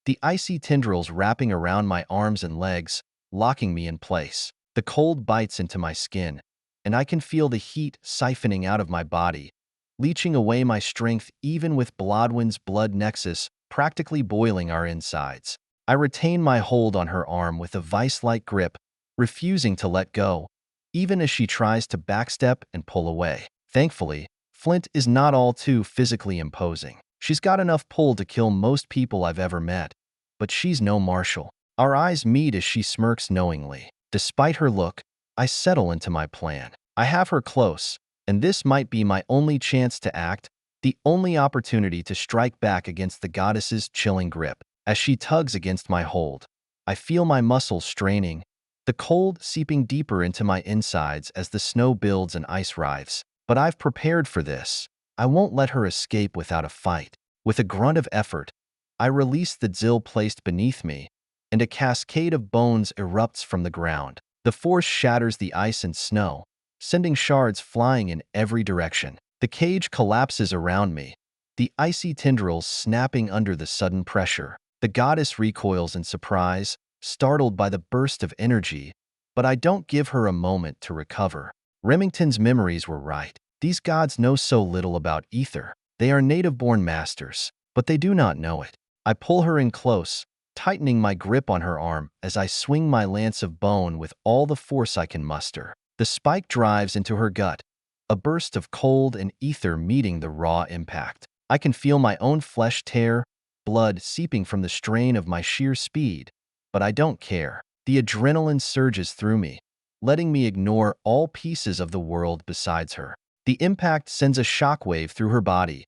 the icy tendrils wrapping around my arms and legs, locking me in place. The cold bites into my skin, and I can feel the heat siphoning out of my body, leaching away my strength even with Blodwen's blood nexus practically boiling our insides. I retain my hold on her arm with a vice-like grip, refusing to let go, even as she tries to backstep and pull away. Thankfully, Flint is not all too physically imposing. She's got enough pull to kill most people I've ever met, but she's no Marshall. Our eyes meet as she smirks knowingly. Despite her look, I settle into my plan. I have her close, and this might be my only chance to act, the only opportunity to strike back against the goddess's chilling grip. As she tugs against my hold, I feel my muscles straining, the cold seeping deeper into my insides as the snow builds and ice writhes. But I've prepared for this. I won't let her escape without a fight. With a grunt of effort, I release the Dzill placed beneath me, and a cascade of bones erupts from the ground. The force shatters the ice and snow, sending shards flying in every direction. The cage collapses around me, the icy tendrils snapping under the sudden pressure. The goddess recoils in surprise, startled by the burst of energy, but I don't give her a moment to recover. Remington's memories were right. These gods know so little about ether. They are native-born masters, but they do not know it. I pull her in close, tightening my grip on her arm as I swing my lance of bone with all the force I can muster. The spike drives into her gut, a burst of cold and ether meeting the raw impact. I can feel my own flesh tear, blood seeping from the strain of my sheer speed, but I don't care. The adrenaline surges through me, letting me ignore all pieces of the world besides her. The impact sends a shockwave through her body,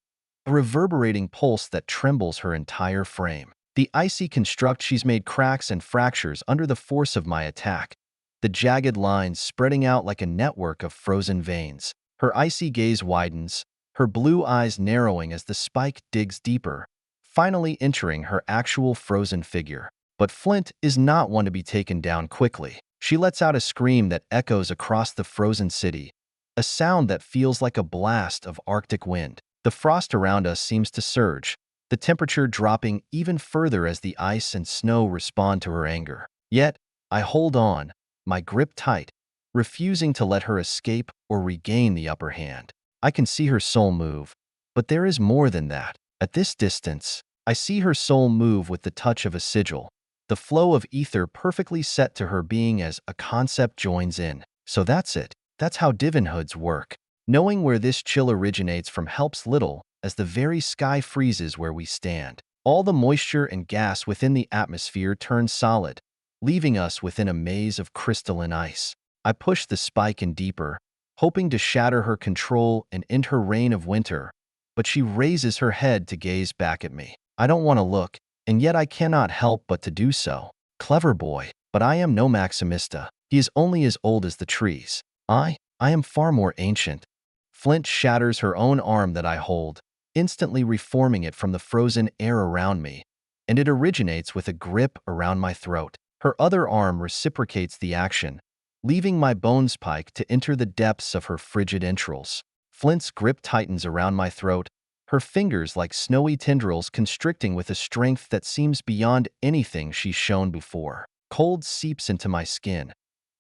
a reverberating pulse that trembles her entire frame. The icy construct she's made cracks and fractures under the force of my attack, the jagged lines spreading out like a network of frozen veins. Her icy gaze widens, her blue eyes narrowing as the spike digs deeper, finally entering her actual frozen figure. But Flint is not one to be taken down quickly. She lets out a scream that echoes across the frozen city, a sound that feels like a blast of Arctic wind. The frost around us seems to surge, the temperature dropping even further as the ice and snow respond to her anger. Yet, I hold on, my grip tight, refusing to let her escape or regain the upper hand. I can see her soul move, but there is more than that. At this distance, I see her soul move with the touch of a sigil, the flow of ether perfectly set to her being as a concept joins in. So that's it. That's how divinhoods work. Knowing where this chill originates from helps little, as the very sky freezes where we stand. All the moisture and gas within the atmosphere turns solid, leaving us within a maze of crystalline ice. I push the spike in deeper, hoping to shatter her control and end her reign of winter, but she raises her head to gaze back at me. I don't want to look, and yet I cannot help but to do so. Clever boy, but I am no Maximista. He is only as old as the trees. I am far more ancient. Flint shatters her own arm that I hold, instantly reforming it from the frozen air around me, and it originates with a grip around my throat. Her other arm reciprocates the action, leaving my bone spike to enter the depths of her frigid entrails. Flint's grip tightens around my throat, her fingers like snowy tendrils constricting with a strength that seems beyond anything she's shown before. Cold seeps into my skin,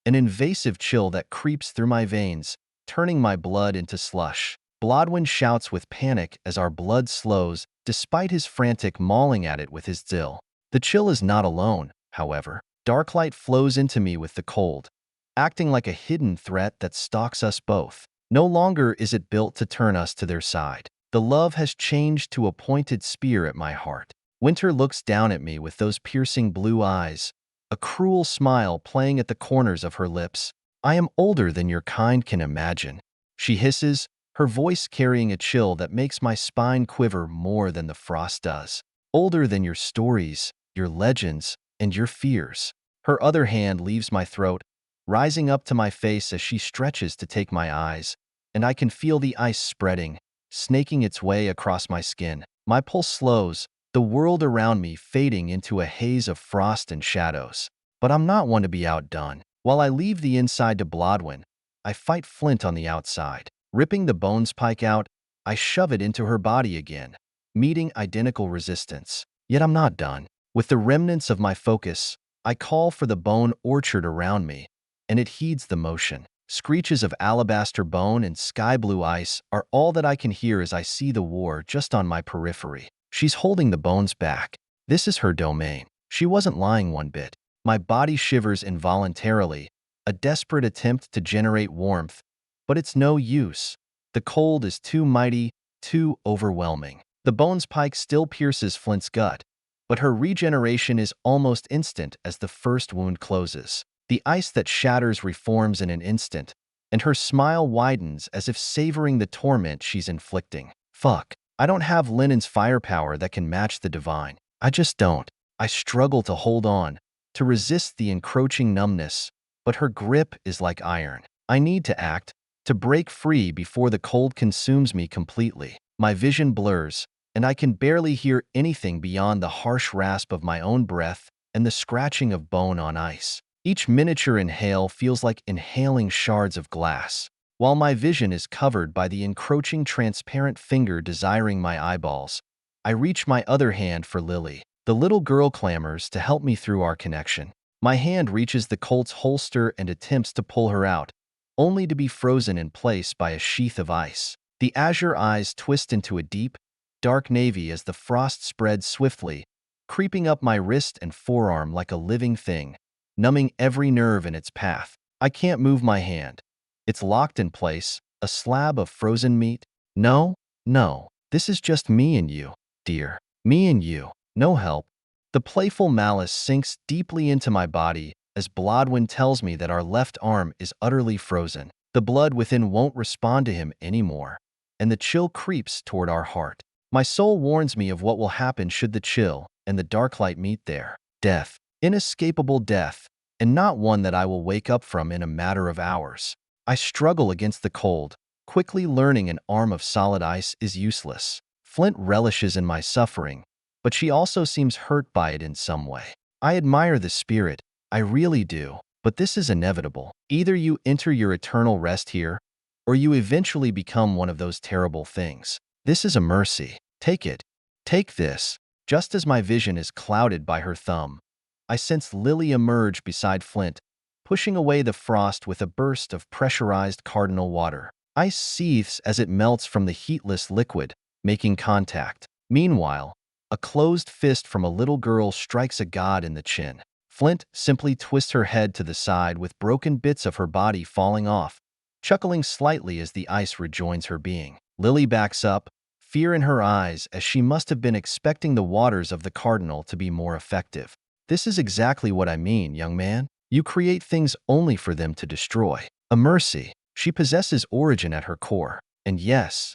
an invasive chill that creeps through my veins, turning my blood into slush. Blodwen shouts with panic as our blood slows, despite his frantic mauling at it with his Dzill. The chill is not alone, however. Dark light flows into me with the cold, acting like a hidden threat that stalks us both. No longer is it built to turn us to their side. The love has changed to a pointed spear at my heart. Winter looks down at me with those piercing blue eyes, a cruel smile playing at the corners of her lips. I am older than your kind can imagine, she hisses, her voice carrying a chill that makes my spine quiver more than the frost does. Older than your stories, your legends, and your fears. Her other hand leaves my throat, rising up to my face as she stretches to take my eyes, and I can feel the ice spreading, snaking its way across my skin. My pulse slows, the world around me fading into a haze of frost and shadows. But I'm not one to be outdone. While I leave the inside to Blodwen, I fight Flint on the outside. Ripping the bone spike out, I shove it into her body again, meeting identical resistance. Yet I'm not done. With the remnants of my focus, I call for the bone orchard around me, and it heeds the motion. Screeches of alabaster bone and sky blue ice are all that I can hear as I see the war just on my periphery. She's holding the bones back. This is her domain. She wasn't lying one bit. My body shivers involuntarily, a desperate attempt to generate warmth, but it's no use. The cold is too mighty, too overwhelming. The bone's pike still pierces Flint's gut, but her regeneration is almost instant as the first wound closes. The ice that shatters reforms in an instant, and her smile widens as if savoring the torment she's inflicting. Fuck. I don't have Linen's firepower that can match the divine. I just don't. I struggle to hold on, to resist the encroaching numbness, but her grip is like iron. I need to act, to break free before the cold consumes me completely. My vision blurs, and I can barely hear anything beyond the harsh rasp of my own breath and the scratching of bone on ice. Each miniature inhale feels like inhaling shards of glass, while my vision is covered by the encroaching transparent finger desiring my eyeballs. I reach my other hand for Lily. The little girl clamors to help me through our connection. My hand reaches the Colt's holster and attempts to pull her out, only to be frozen in place by a sheath of ice. The azure eyes twist into a deep, dark navy as the frost spreads swiftly, creeping up my wrist and forearm like a living thing, numbing every nerve in its path. I can't move my hand. It's locked in place, a slab of frozen meat. No, no, this is just me and you, dear. Me and you. No help. The playful malice sinks deeply into my body as Blodwyn tells me that our left arm is utterly frozen. The blood within won't respond to him anymore, and the chill creeps toward our heart. My soul warns me of what will happen should the chill and the dark light meet there. Death. Inescapable death, and not one that I will wake up from in a matter of hours. I struggle against the cold, quickly learning an arm of solid ice is useless. Flint relishes in my suffering, but she also seems hurt by it in some way. I admire the spirit, I really do, but this is inevitable. Either you enter your eternal rest here, or you eventually become one of those terrible things. This is a mercy. Take it. Take this. Just as my vision is clouded by her thumb, I sense Lily emerge beside Flint, pushing away the frost with a burst of pressurized cardinal water. Ice seethes as it melts from the heatless liquid, making contact. Meanwhile, a closed fist from a little girl strikes a god in the chin. Flint simply twists her head to the side with broken bits of her body falling off, chuckling slightly as the ice rejoins her being. Lily backs up, fear in her eyes as she must have been expecting the waters of the cardinal to be more effective. This is exactly what I mean, young man. You create things only for them to destroy. A mercy. She possesses origin at her core. And yes,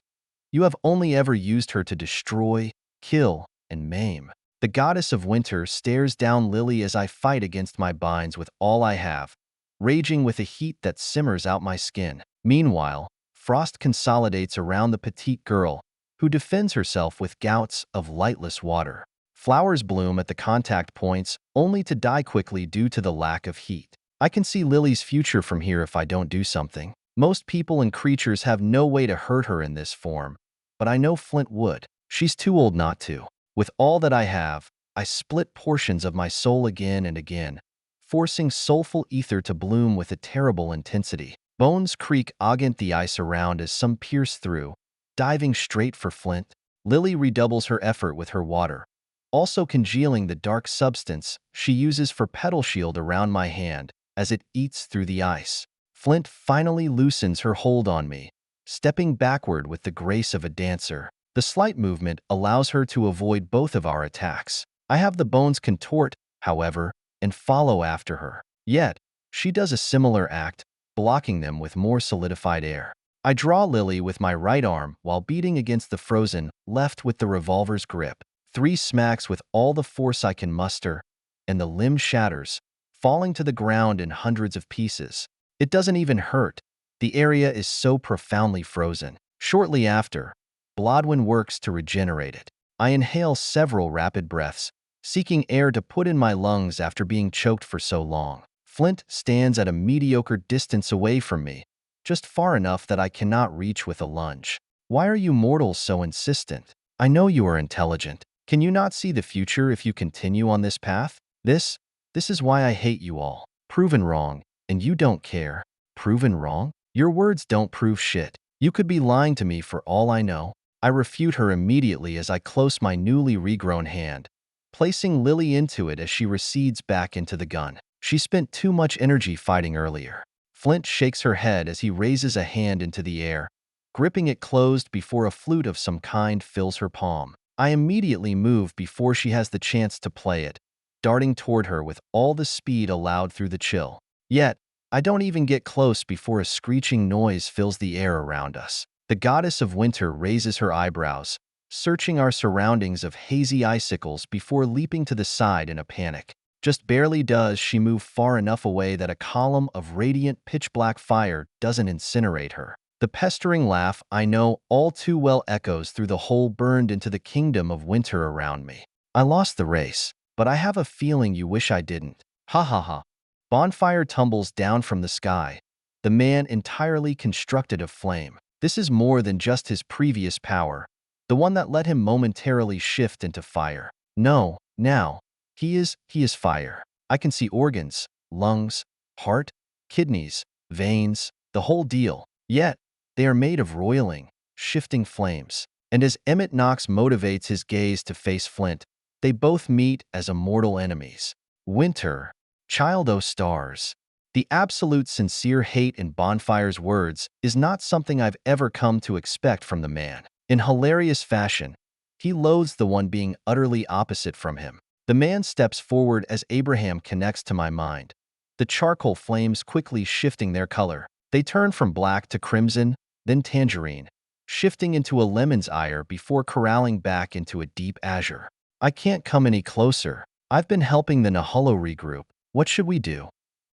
you have only ever used her to destroy, kill, and maim. The goddess of winter stares down Lily as I fight against my binds with all I have, raging with a heat that simmers out my skin. Meanwhile, frost consolidates around the petite girl, who defends herself with gouts of lightless water. Flowers bloom at the contact points, only to die quickly due to the lack of heat. I can see Lily's future from here if I don't do something. Most people and creatures have no way to hurt her in this form, but I know Flint would. She's too old not to. With all that I have, I split portions of my soul again and again, forcing soulful ether to bloom with a terrible intensity. Bones creak against the ice around as some pierce through, diving straight for Flint. Lily redoubles her effort with her water, also congealing the dark substance she uses for petal shield around my hand as it eats through the ice. Flint finally loosens her hold on me, stepping backward with the grace of a dancer. The slight movement allows her to avoid both of our attacks. I have the bones contort, however, and follow after her. Yet, she does a similar act, blocking them with more solidified air. I draw Lily with my right arm while beating against the frozen left with the revolver's grip. 3 smacks with all the force I can muster, and the limb shatters, falling to the ground in hundreds of pieces. It doesn't even hurt. The area is so profoundly frozen. Shortly after, Blodwyn works to regenerate it. I inhale several rapid breaths, seeking air to put in my lungs after being choked for so long. Flint stands at a mediocre distance away from me, just far enough that I cannot reach with a lunge. Why are you mortals so insistent? I know you are intelligent. Can you not see the future if you continue on this path? This is why I hate you all. Proven wrong, and you don't care. Proven wrong? Your words don't prove shit. You could be lying to me for all I know. I refute her immediately as I close my newly regrown hand, placing Lily into it as she recedes back into the gun. She spent too much energy fighting earlier. Flint shakes her head as he raises a hand into the air, gripping it closed before a flute of some kind fills her palm. I immediately move before she has the chance to play it, darting toward her with all the speed allowed through the chill. Yet, I don't even get close before a screeching noise fills the air around us. The goddess of winter raises her eyebrows, searching our surroundings of hazy icicles before leaping to the side in a panic. Just barely does she move far enough away that a column of radiant pitch-black fire doesn't incinerate her. The pestering laugh I know all too well echoes through the hole burned into the kingdom of winter around me. I lost the race, but I have a feeling you wish I didn't. Ha ha ha. Bonfire tumbles down from the sky, the man entirely constructed of flame. This is more than just his previous power, the one that let him momentarily shift into fire. No, now, he is fire. I can see organs, lungs, heart, kidneys, veins, the whole deal. Yet, they are made of roiling, shifting flames. And as Emmett Knox motivates his gaze to face Flint, they both meet as immortal enemies. Winter, child o' stars. The absolute sincere hate in Bonfire's words is not something I've ever come to expect from the man. In hilarious fashion, he loathes the one being utterly opposite from him. The man steps forward as Abraham connects to my mind, the charcoal flames quickly shifting their color. They turn from black to crimson, then tangerine, shifting into a lemon's ire before corralling back into a deep azure. I can't come any closer. I've been helping the Nahullo regroup. What should we do?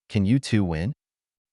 Can you two win?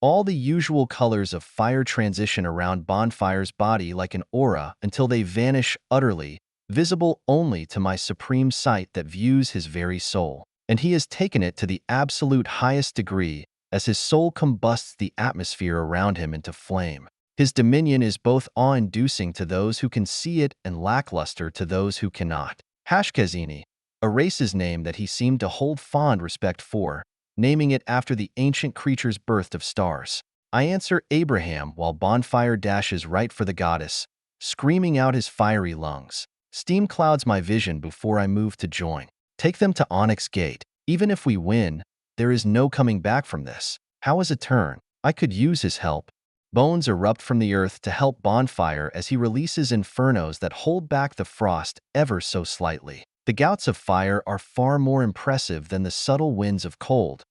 All the usual colors of fire transition around Bonfire's body like an aura until they vanish utterly, visible only to my supreme sight that views his very soul. And he has taken it to the absolute highest degree as his soul combusts the atmosphere around him into flame. His dominion is both awe-inducing to those who can see it and lackluster to those who cannot. Hashkazini, a race's name that he seemed to hold fond respect for, naming it after the ancient creature's birth of stars. I answer Abraham while Bonfire dashes right for the goddess, screaming out his fiery lungs. Steam clouds my vision before I move to join. Take them to Onyx Gate. Even if we win, there is no coming back from this. How is a turn? I could use his help. Bones erupt from the earth to help Bonfire as he releases infernos that hold back the frost ever so slightly. The gouts of fire are far more impressive than the subtle winds of cold,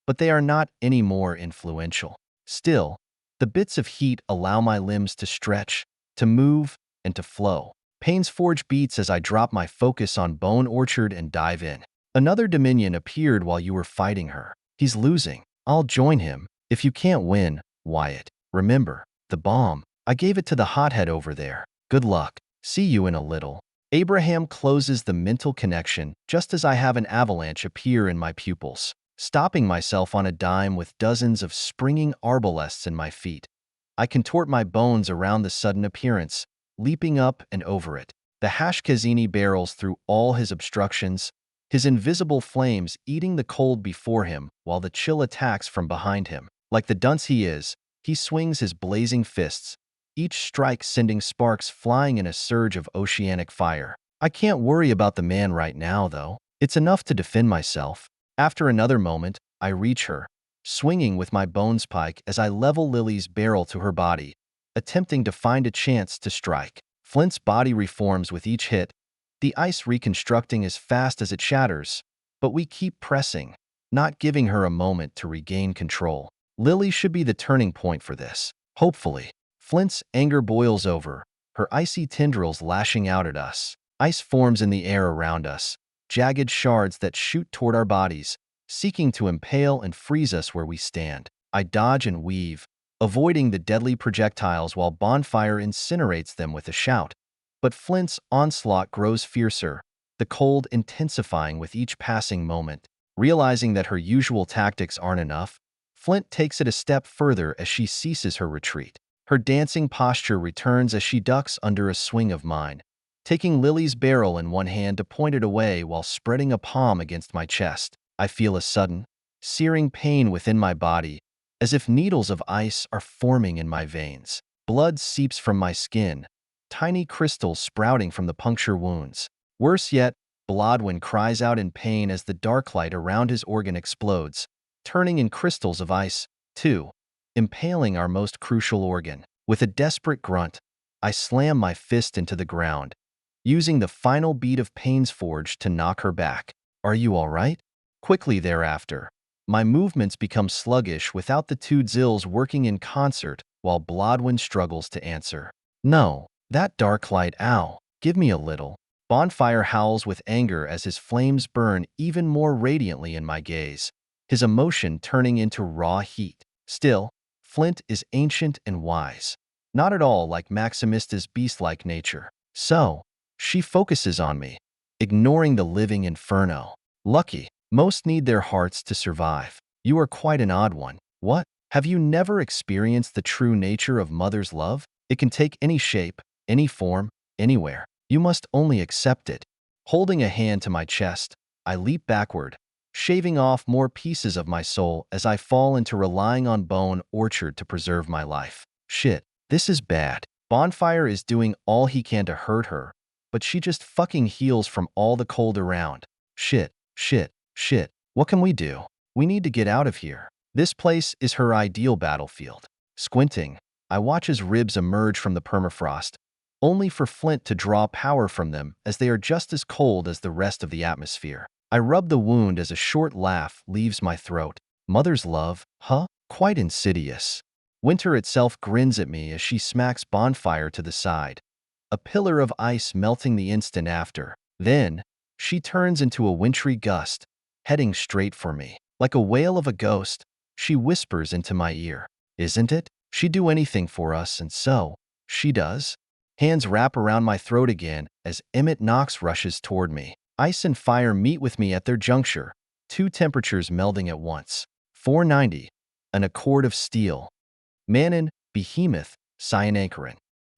but they are not any more influential. Still, the bits of heat allow my limbs to stretch, to move, and to flow. Pain's Forge beats as I drop my focus on Bone Orchard and dive in. Another Dominion appeared while you were fighting her. He's losing. I'll join him. If you can't win, Wyatt, remember, the bomb. I gave it to the hothead over there. Good luck. See you in a little. Abraham closes the mental connection just as I have an avalanche appear in my pupils, stopping myself on a dime with dozens of springing arbalests in my feet. I contort my bones around the sudden appearance, leaping up and over it. The Hashkazini barrels through all his obstructions, his invisible flames eating the cold before him while the chill attacks from behind him. Like the dunce he is, he swings his blazing fists, each strike sending sparks flying in a surge of oceanic fire. I can't worry about the man right now, though. It's enough to defend myself. After another moment, I reach her, swinging with my bones pike as I level Lily's barrel to her body, attempting to find a chance to strike. Flint's body reforms with each hit, the ice reconstructing as fast as it shatters, but we keep pressing, not giving her a moment to regain control. Lily should be the turning point for this. Hopefully. Flint's anger boils over, her icy tendrils lashing out at us. Ice forms in the air around us, jagged shards that shoot toward our bodies, seeking to impale and freeze us where we stand. I dodge and weave, avoiding the deadly projectiles while Bonfire incinerates them with a shout. But Flint's onslaught grows fiercer, the cold intensifying with each passing moment. Realizing that her usual tactics aren't enough, Flint takes it a step further as she ceases her retreat. Her dancing posture returns as she ducks under a swing of mine, taking Lily's barrel in one hand to point it away while spreading a palm against my chest. I feel a sudden, searing pain within my body, as if needles of ice are forming in my veins. Blood seeps from my skin, tiny crystals sprouting from the puncture wounds. Worse yet, Blodwyn cries out in pain as the dark light around his organ explodes, turning in crystals of ice, too, impaling our most crucial organ. With a desperate grunt, I slam my fist into the ground, using the final beat of Pain's Forge to knock her back. "Are you all right?" Quickly thereafter, my movements become sluggish without the two Zills working in concert while Blodwyn struggles to answer. "No, that dark light, ow, give me a little." Bonfire howls with anger as his flames burn even more radiantly in my gaze, his emotion turning into raw heat. Still, Flint is ancient and wise, not at all like Maximista's beast-like nature. So, she focuses on me, ignoring the living inferno. Lucky, most need their hearts to survive. You are quite an odd one. What? Have you never experienced the true nature of mother's love? It can take any shape, any form, anywhere. You must only accept it. Holding a hand to my chest, I leap backward, shaving off more pieces of my soul as I fall into relying on Bone Orchard to preserve my life. Shit, this is bad. Bonfire is doing all he can to hurt her, but she just fucking heals from all the cold around. Shit, shit, shit. What can we do? We need to get out of here. This place is her ideal battlefield. Squinting, I watch his ribs emerge from the permafrost, only for Flint to draw power from them as they are just as cold as the rest of the atmosphere. I rub the wound as a short laugh leaves my throat. Mother's love, huh? Quite insidious. Winter itself grins at me as she smacks Bonfire to the side, a pillar of ice melting the instant after. Then, she turns into a wintry gust, heading straight for me. Like a wail of a ghost, she whispers into my ear. "Isn't it? She'd do anything for us, and so, she does." Hands wrap around my throat again as Emmett Knox rushes toward me. Ice and fire meet with me at their juncture, two temperatures melding at once. 490, an accord of steel. Manon, Behemoth, Cyananchorin.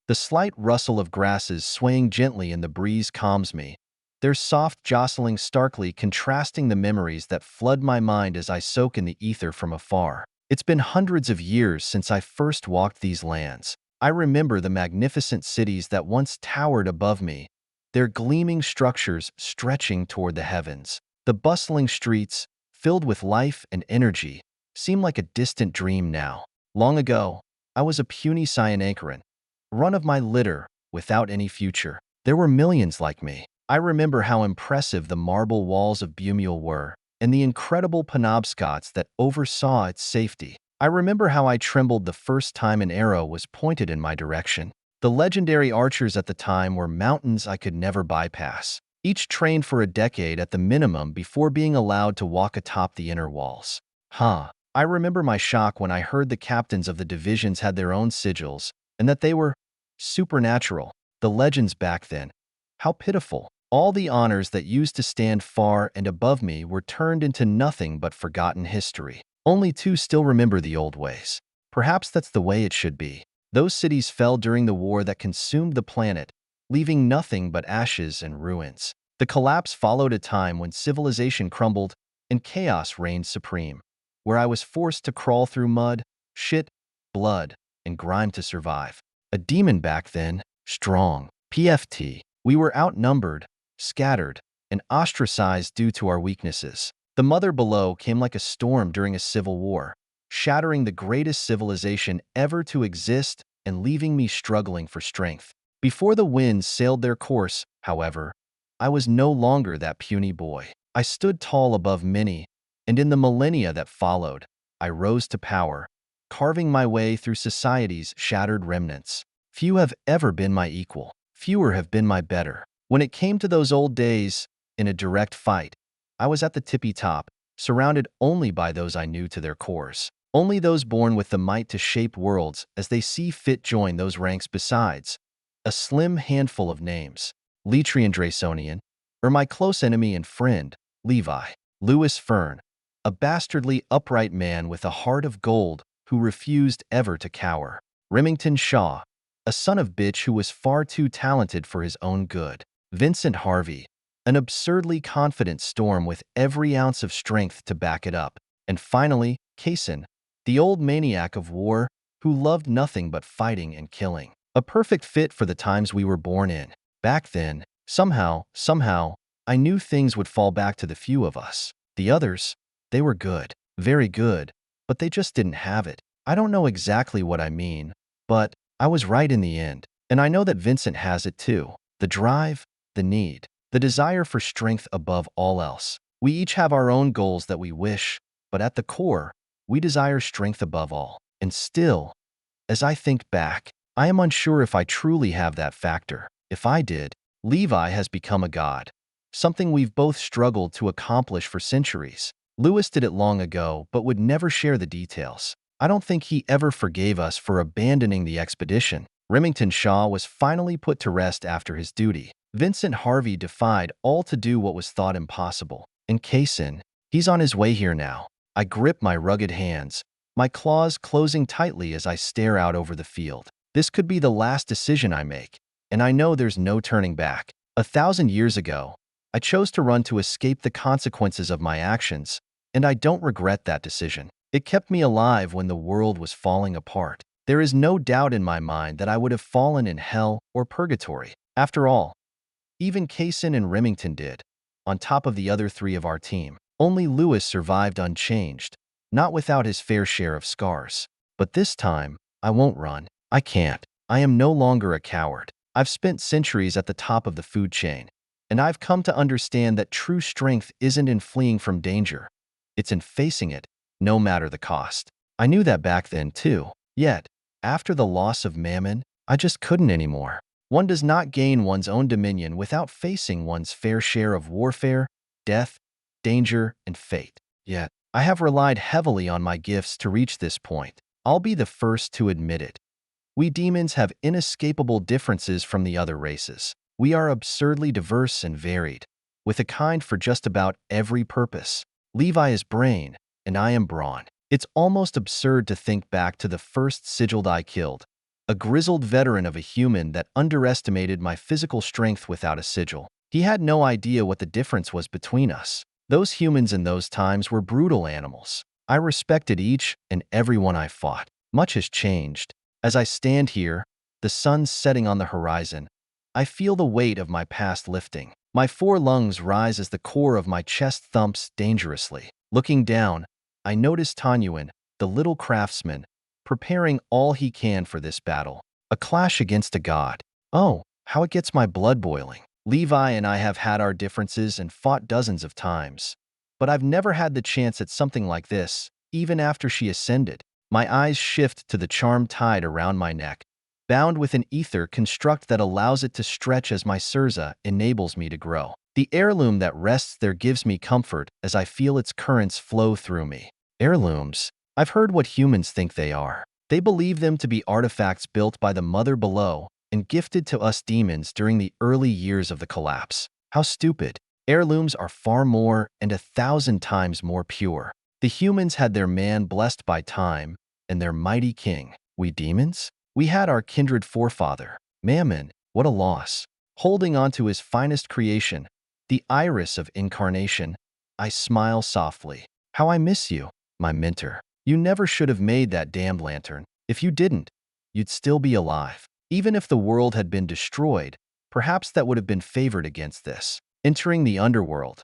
The slight rustle of grasses swaying gently in the breeze calms me, their soft jostling starkly contrasting the memories that flood my mind as I soak in the ether from afar. It's been hundreds of years since I first walked these lands. I remember the magnificent cities that once towered above me, their gleaming structures stretching toward the heavens. The bustling streets, filled with life and energy, seem like a distant dream now. Long ago, I was a puny Cyananchorin, run of my litter, without any future. There were millions like me. I remember how impressive the marble walls of Bumule were, and the incredible Penobscots that oversaw its safety. I remember how I trembled the first time an arrow was pointed in my direction. The legendary archers at the time were mountains I could never bypass, each trained for a decade at the minimum before being allowed to walk atop the inner walls. I remember my shock when I heard the captains of the divisions had their own sigils, and that they were supernatural. The legends back then. How pitiful. All the honors that used to stand far and above me were turned into nothing but forgotten history. Only two still remember the old ways. Perhaps that's the way it should be. Those cities fell during the war that consumed the planet, leaving nothing but ashes and ruins. The collapse followed a time when civilization crumbled and chaos reigned supreme, where I was forced to crawl through mud, shit, blood, and grime to survive. A demon back then, strong. PFT. We were outnumbered, scattered, and ostracized due to our weaknesses. The mother below came like a storm during a civil war, shattering the greatest civilization ever to exist and leaving me struggling for strength. Before the winds sailed their course, however, I was no longer that puny boy. I stood tall above many, and in the millennia that followed, I rose to power, carving my way through society's shattered remnants. Few have ever been my equal. Fewer have been my better. When it came to those old days, in a direct fight, I was at the tippy top, surrounded only by those I knew to their cores. Only those born with the might to shape worlds as they see fit join those ranks besides. A slim handful of names. Letrian Draysonian, or my close enemy and friend, Levi. Lewis Fern, a bastardly upright man with a heart of gold who refused ever to cower. Remington Shaw, a son of bitch who was far too talented for his own good. Vincent Harvey, an absurdly confident Storm with every ounce of strength to back it up. And finally, Kaysen, the old maniac of war who loved nothing but fighting and killing. A perfect fit for the times we were born in. Back then, somehow, I knew things would fall back to the few of us. The others, they were good, very good, but they just didn't have it. I don't know exactly what I mean, but I was right in the end. And I know that Vincent has it too. The drive, the need, the desire for strength above all else. We each have our own goals that we wish, but at the core, we desire strength above all. And still, as I think back, I am unsure if I truly have that factor. If I did, Levi has become a god, something we've both struggled to accomplish for centuries. Lewis did it long ago, but would never share the details. I don't think he ever forgave us for abandoning the expedition. Remington Shaw was finally put to rest after his duty. Vincent Harvey defied all to do what was thought impossible. And Kaysen, he's on his way here now. I grip my rugged hands, my claws closing tightly as I stare out over the field. This could be the last decision I make, and I know there's no turning back. 1,000 years ago, I chose to run to escape the consequences of my actions, and I don't regret that decision. It kept me alive when the world was falling apart. There is no doubt in my mind that I would have fallen in hell or purgatory. After all, even Kaysen and Remington did, on top of the other three of our team. Only Lewis survived unchanged, not without his fair share of scars. But this time, I won't run. I can't. I am no longer a coward. I've spent centuries at the top of the food chain, and I've come to understand that true strength isn't in fleeing from danger. It's in facing it, no matter the cost. I knew that back then, too. Yet, after the loss of Mammon, I just couldn't anymore. One does not gain one's own dominion without facing one's fair share of warfare, death, danger, and fate. Yet, I have relied heavily on my gifts to reach this point. I'll be the first to admit it. We demons have inescapable differences from the other races. We are absurdly diverse and varied, with a kind for just about every purpose. Levi is brain, and I am brawn. It's almost absurd to think back to the first Sigiled I killed, a grizzled veteran of a human that underestimated my physical strength without a sigil. He had no idea what the difference was between us. Those humans in those times were brutal animals. I respected each and every one I fought. Much has changed. As I stand here, the sun setting on the horizon, I feel the weight of my past lifting. My four lungs rise as the core of my chest thumps dangerously. Looking down, I notice Tanyuan, the little craftsman, preparing all he can for this battle. A clash against a god. Oh, how it gets my blood boiling. Levi and I have had our differences and fought dozens of times, but I've never had the chance at something like this, even after she ascended. My eyes shift to the charm tied around my neck, bound with an ether construct that allows it to stretch as my Sirza enables me to grow. The heirloom that rests there gives me comfort as I feel its currents flow through me. Heirlooms. I've heard what humans think they are. They believe them to be artifacts built by the mother below and gifted to us demons during the early years of the collapse. How stupid. Heirlooms are far more and 1,000 times more pure. The humans had their man blessed by time and their mighty king. We demons? We had our kindred forefather, Mammon. What a loss. Holding on to his finest creation, the iris of incarnation, I smile softly. How I miss you, my mentor. You never should have made that damned lantern. If you didn't, you'd still be alive. Even if the world had been destroyed, perhaps that would have been favored against this. Entering the underworld.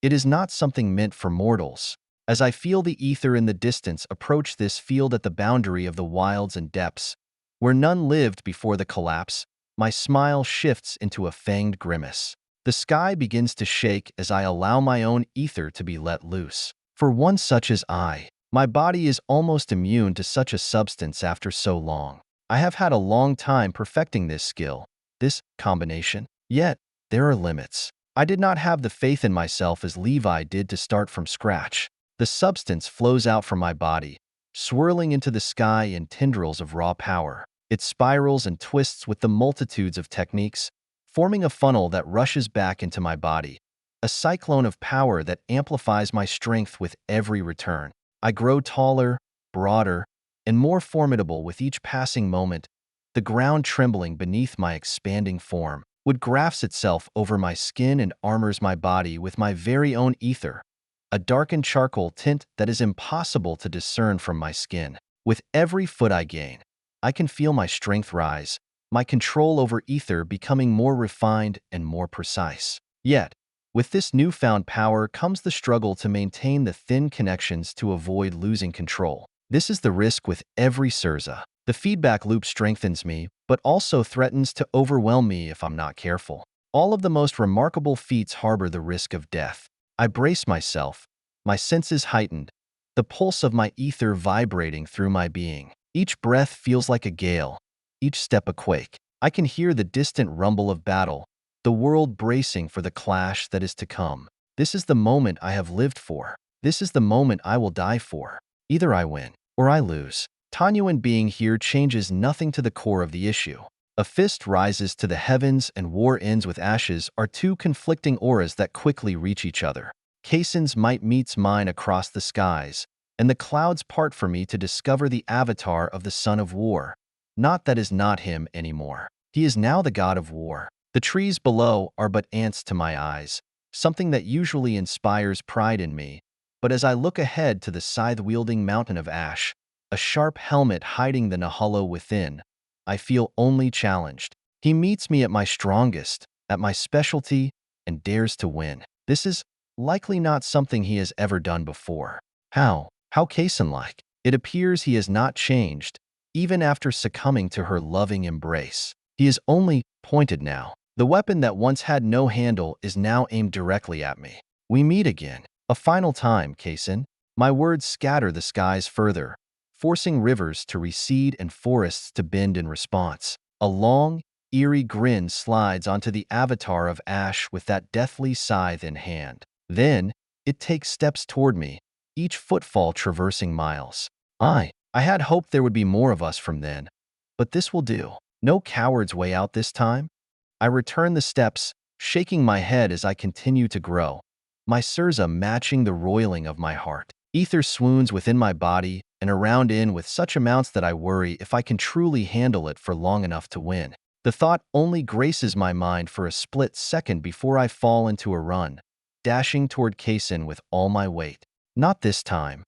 It is not something meant for mortals. As I feel the ether in the distance approach this field at the boundary of the wilds and depths, where none lived before the collapse, my smile shifts into a fanged grimace. The sky begins to shake as I allow my own ether to be let loose. For one such as I, my body is almost immune to such a substance after so long. I have had a long time perfecting this skill, this combination. Yet, there are limits. I did not have the faith in myself as Levi did to start from scratch. The substance flows out from my body, swirling into the sky in tendrils of raw power. It spirals and twists with the multitudes of techniques, forming a funnel that rushes back into my body, a cyclone of power that amplifies my strength with every return. I grow taller, broader, and more formidable with each passing moment, the ground trembling beneath my expanding form, wood grafts itself over my skin and armors my body with my very own ether, a darkened charcoal tint that is impossible to discern from my skin. With every foot I gain, I can feel my strength rise, my control over ether becoming more refined and more precise. Yet, with this newfound power comes the struggle to maintain the thin connections to avoid losing control. This is the risk with every Surza. The feedback loop strengthens me, but also threatens to overwhelm me if I'm not careful. All of the most remarkable feats harbor the risk of death. I brace myself, my senses heightened, the pulse of my ether vibrating through my being. Each breath feels like a gale, each step a quake. I can hear the distant rumble of battle, the world bracing for the clash that is to come. This is the moment I have lived for. This is the moment I will die for. Either I win, or I lose. Tanyuan being here changes nothing to the core of the issue. A fist rises to the heavens and war ends with ashes are two conflicting auras that quickly reach each other. Kaysen's might meets mine across the skies, and the clouds part for me to discover the avatar of the son of war. Not that is not him anymore. He is now the god of war. The trees below are but ants to my eyes, something that usually inspires pride in me. But as I look ahead to the scythe-wielding mountain of ash, a sharp helmet hiding the Nahalo within, I feel only challenged. He meets me at my strongest, at my specialty, and dares to win. This is likely not something he has ever done before. How Kaysen-like. It appears he has not changed, even after succumbing to her loving embrace. He is only pointed now. The weapon that once had no handle is now aimed directly at me. We meet again. A final time, Kaysen. My words scatter the skies further, forcing rivers to recede and forests to bend in response. A long, eerie grin slides onto the avatar of ash with that deathly scythe in hand. Then, it takes steps toward me, each footfall traversing miles. I had hoped there would be more of us from then, but this will do. No coward's way out this time. I return the steps, shaking my head as I continue to grow, my Surza matching the roiling of my heart. Ether swoons within my body and around in with such amounts that I worry if I can truly handle it for long enough to win. The thought only graces my mind for a split second before I fall into a run, dashing toward Kaysen with all my weight. Not this time.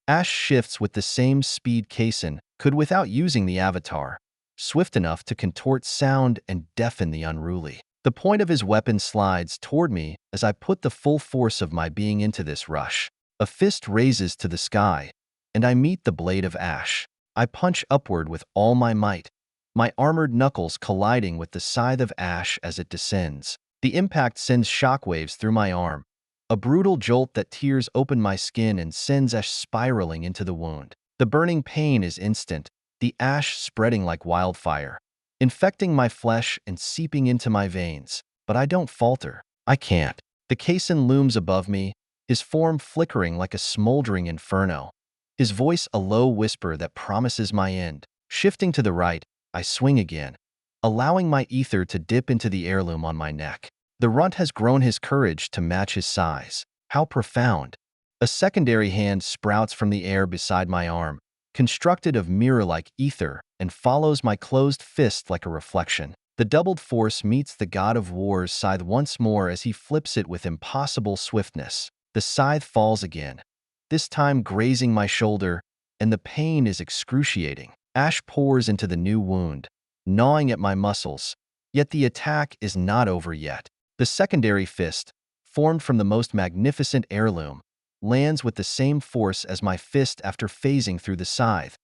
Ash shifts with the same speed Kaysen could without using the avatar, swift enough to contort sound and deafen the unruly. The point of his weapon slides toward me as I put the full force of my being into this rush. A fist raises to the sky, and I meet the blade of ash. I punch upward with all my might, my armored knuckles colliding with the scythe of ash as it descends. The impact sends shockwaves through my arm, a brutal jolt that tears open my skin and sends ash spiraling into the wound. The burning pain is instant, the ash spreading like wildfire, infecting my flesh and seeping into my veins. But I don't falter. I can't. The Kaysen looms above me, his form flickering like a smoldering inferno, his voice a low whisper that promises my end. Shifting to the right, I swing again, allowing my ether to dip into the heirloom on my neck. The runt has grown his courage to match his size. How profound. A secondary hand sprouts from the air beside my arm, constructed of mirror-like ether, and follows my closed fist like a reflection. The doubled force meets the god of war's scythe once more as he flips it with impossible swiftness. The scythe falls again, this time grazing my shoulder, and the pain is excruciating. Ash pours into the new wound, gnawing at my muscles, yet the attack is not over yet. The secondary fist, formed from the most magnificent heirloom, lands with the same force as my fist after phasing through the scythe,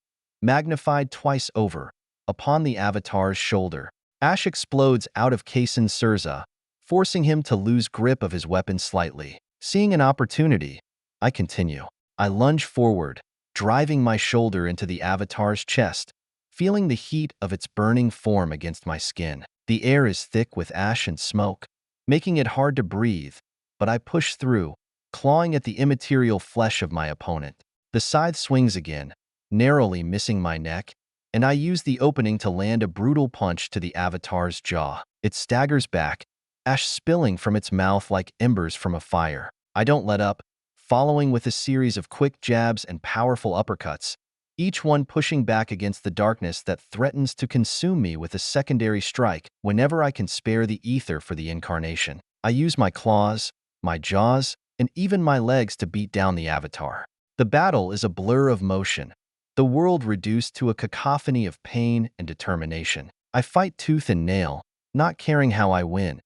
magnified twice over, upon the avatar's shoulder. Ash explodes out of Kaysen's Surza, forcing him to lose grip of his weapon slightly. Seeing an opportunity, I continue. I lunge forward, driving my shoulder into the avatar's chest, feeling the heat of its burning form against my skin. The air is thick with ash and smoke, making it hard to breathe, but I push through, clawing at the immaterial flesh of my opponent. The scythe swings again, narrowly missing my neck, and I use the opening to land a brutal punch to the avatar's jaw. It staggers back, ash spilling from its mouth like embers from a fire. I don't let up, following with a series of quick jabs and powerful uppercuts, each one pushing back against the darkness that threatens to consume me with a secondary strike whenever I can spare the ether for the incarnation. I use my claws, my jaws, and even my legs to beat down the avatar. The battle is a blur of motion, the world reduced to a cacophony of pain and determination. I fight tooth and nail, not caring how I win.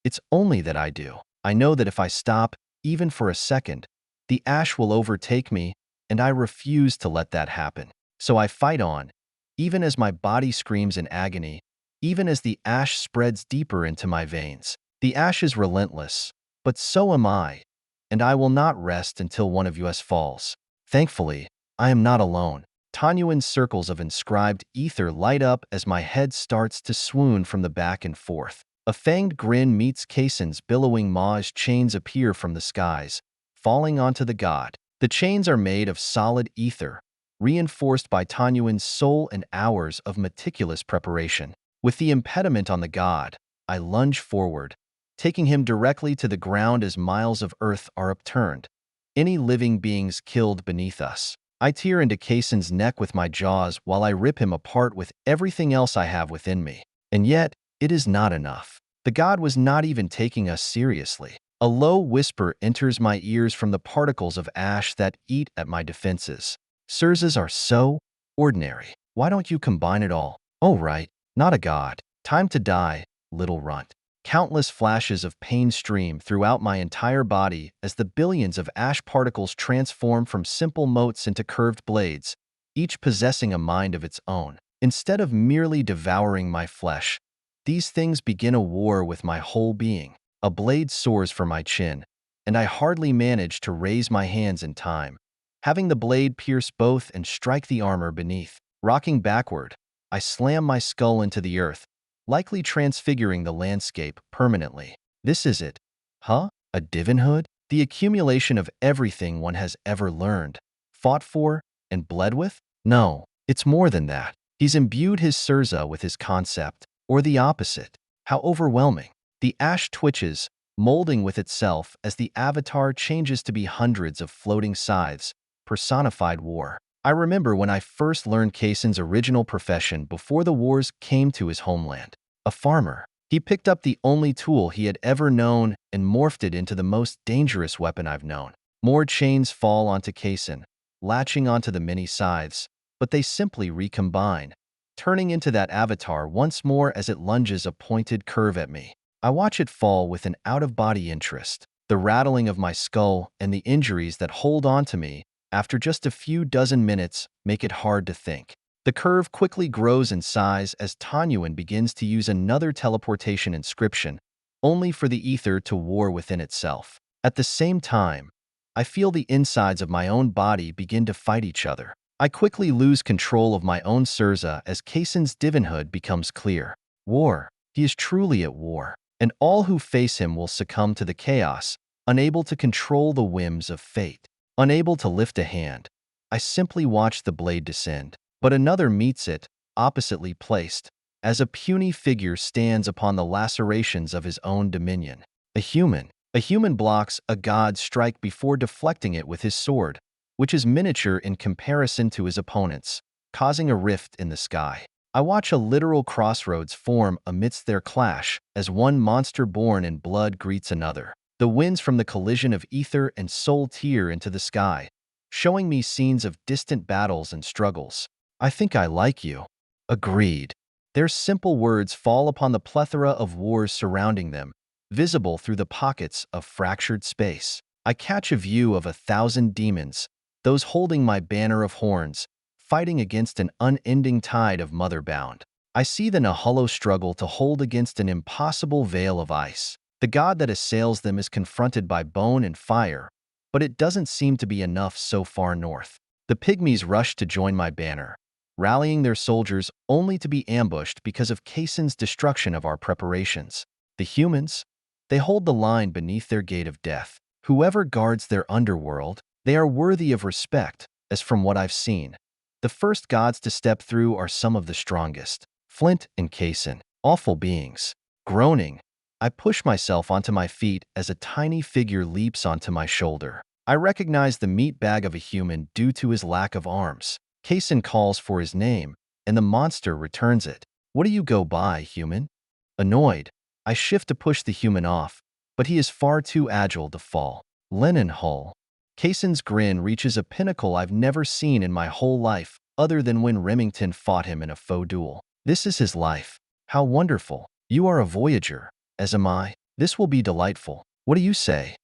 It's only that I do. I know that if I stop, even for a second, the ash will overtake me, and I refuse to let that happen. So I fight on, even as my body screams in agony, even as the ash spreads deeper into my veins. The ash is relentless, but so am I, and I will not rest until one of us falls. Thankfully, I am not alone. Tanyuan's circles of inscribed ether light up as my head starts to swoon from the back and forth. A fanged grin meets Kaysen's billowing maw as chains appear from the skies, falling onto the god. The chains are made of solid ether, reinforced by Tanyuan's soul and hours of meticulous preparation. With the impediment on the god, I lunge forward, taking him directly to the ground as miles of earth are upturned, any living beings killed beneath us. I tear into Kaysen's neck with my jaws while I rip him apart with everything else I have within me. And yet, it is not enough. The god was not even taking us seriously. A low whisper enters my ears from the particles of ash that eat at my defenses. Surzas are so ordinary. Why don't you combine it all? Oh right, not a god. Time to die, little runt. Countless flashes of pain stream throughout my entire body as the billions of ash particles transform from simple motes into curved blades, each possessing a mind of its own. Instead of merely devouring my flesh, these things begin a war with my whole being. A blade soars for my chin, and I hardly manage to raise my hands in time, having the blade pierce both and strike the armor beneath. Rocking backward, I slam my skull into the earth, likely transfiguring the landscape permanently. This is it. Huh? A divinhood? The accumulation of everything one has ever learned, fought for, and bled with? No, it's more than that. He's imbued his Surza with his concept, or the opposite. How overwhelming. The ash twitches, molding with itself as the avatar changes to be hundreds of floating scythes, personified war. I remember when I first learned Kaysen's original profession before the wars came to his homeland. A farmer. He picked up the only tool he had ever known and morphed it into the most dangerous weapon I've known. More chains fall onto Kaysen, latching onto the many scythes, but they simply recombine, turning into that avatar once more as it lunges a pointed curve at me. I watch it fall with an out-of-body interest, the rattling of my skull and the injuries that hold on to me after just a few dozen minutes make it hard to think. The curve quickly grows in size as Tanyuan begins to use another teleportation inscription, only for the ether to war within itself. At the same time, I feel the insides of my own body begin to fight each other. I quickly lose control of my own Surza as Kaysen's divinhood becomes clear. War. He is truly at war, and all who face him will succumb to the chaos, unable to control the whims of fate. Unable to lift a hand, I simply watch the blade descend, but another meets it, oppositely placed, as a puny figure stands upon the lacerations of his own dominion. A human. A human blocks a god's strike before deflecting it with his sword, which is miniature in comparison to his opponent's, causing a rift in the sky. I watch a literal crossroads form amidst their clash as one monster born in blood greets another. The winds from the collision of ether and soul tear into the sky, showing me scenes of distant battles and struggles. I think I like you. Agreed. Their simple words fall upon the plethora of wars surrounding them, visible through the pockets of fractured space. I catch a view of 1,000 demons, those holding my banner of horns, fighting against an unending tide of motherbound. I see then a hollow struggle to hold against an impossible veil of ice. The god that assails them is confronted by bone and fire, but it doesn't seem to be enough so far north. The pygmies rush to join my banner, rallying their soldiers only to be ambushed because of Kaysen's destruction of our preparations. The humans? They hold the line beneath their gate of death. Whoever guards their underworld, they are worthy of respect, as from what I've seen. The first gods to step through are some of the strongest. Flint and Kaysen, awful beings. Groaning, I push myself onto my feet as a tiny figure leaps onto my shoulder. I recognize the meat bag of a human due to his lack of arms. Kaysen calls for his name, and the monster returns it. What do you go by, human? Annoyed, I shift to push the human off, but he is far too agile to fall. Lenin Hull. Kaysen's grin reaches a pinnacle I've never seen in my whole life, other than when Remington fought him in a faux duel. This is his life. How wonderful. You are a voyager, as am I. This will be delightful. What do you say?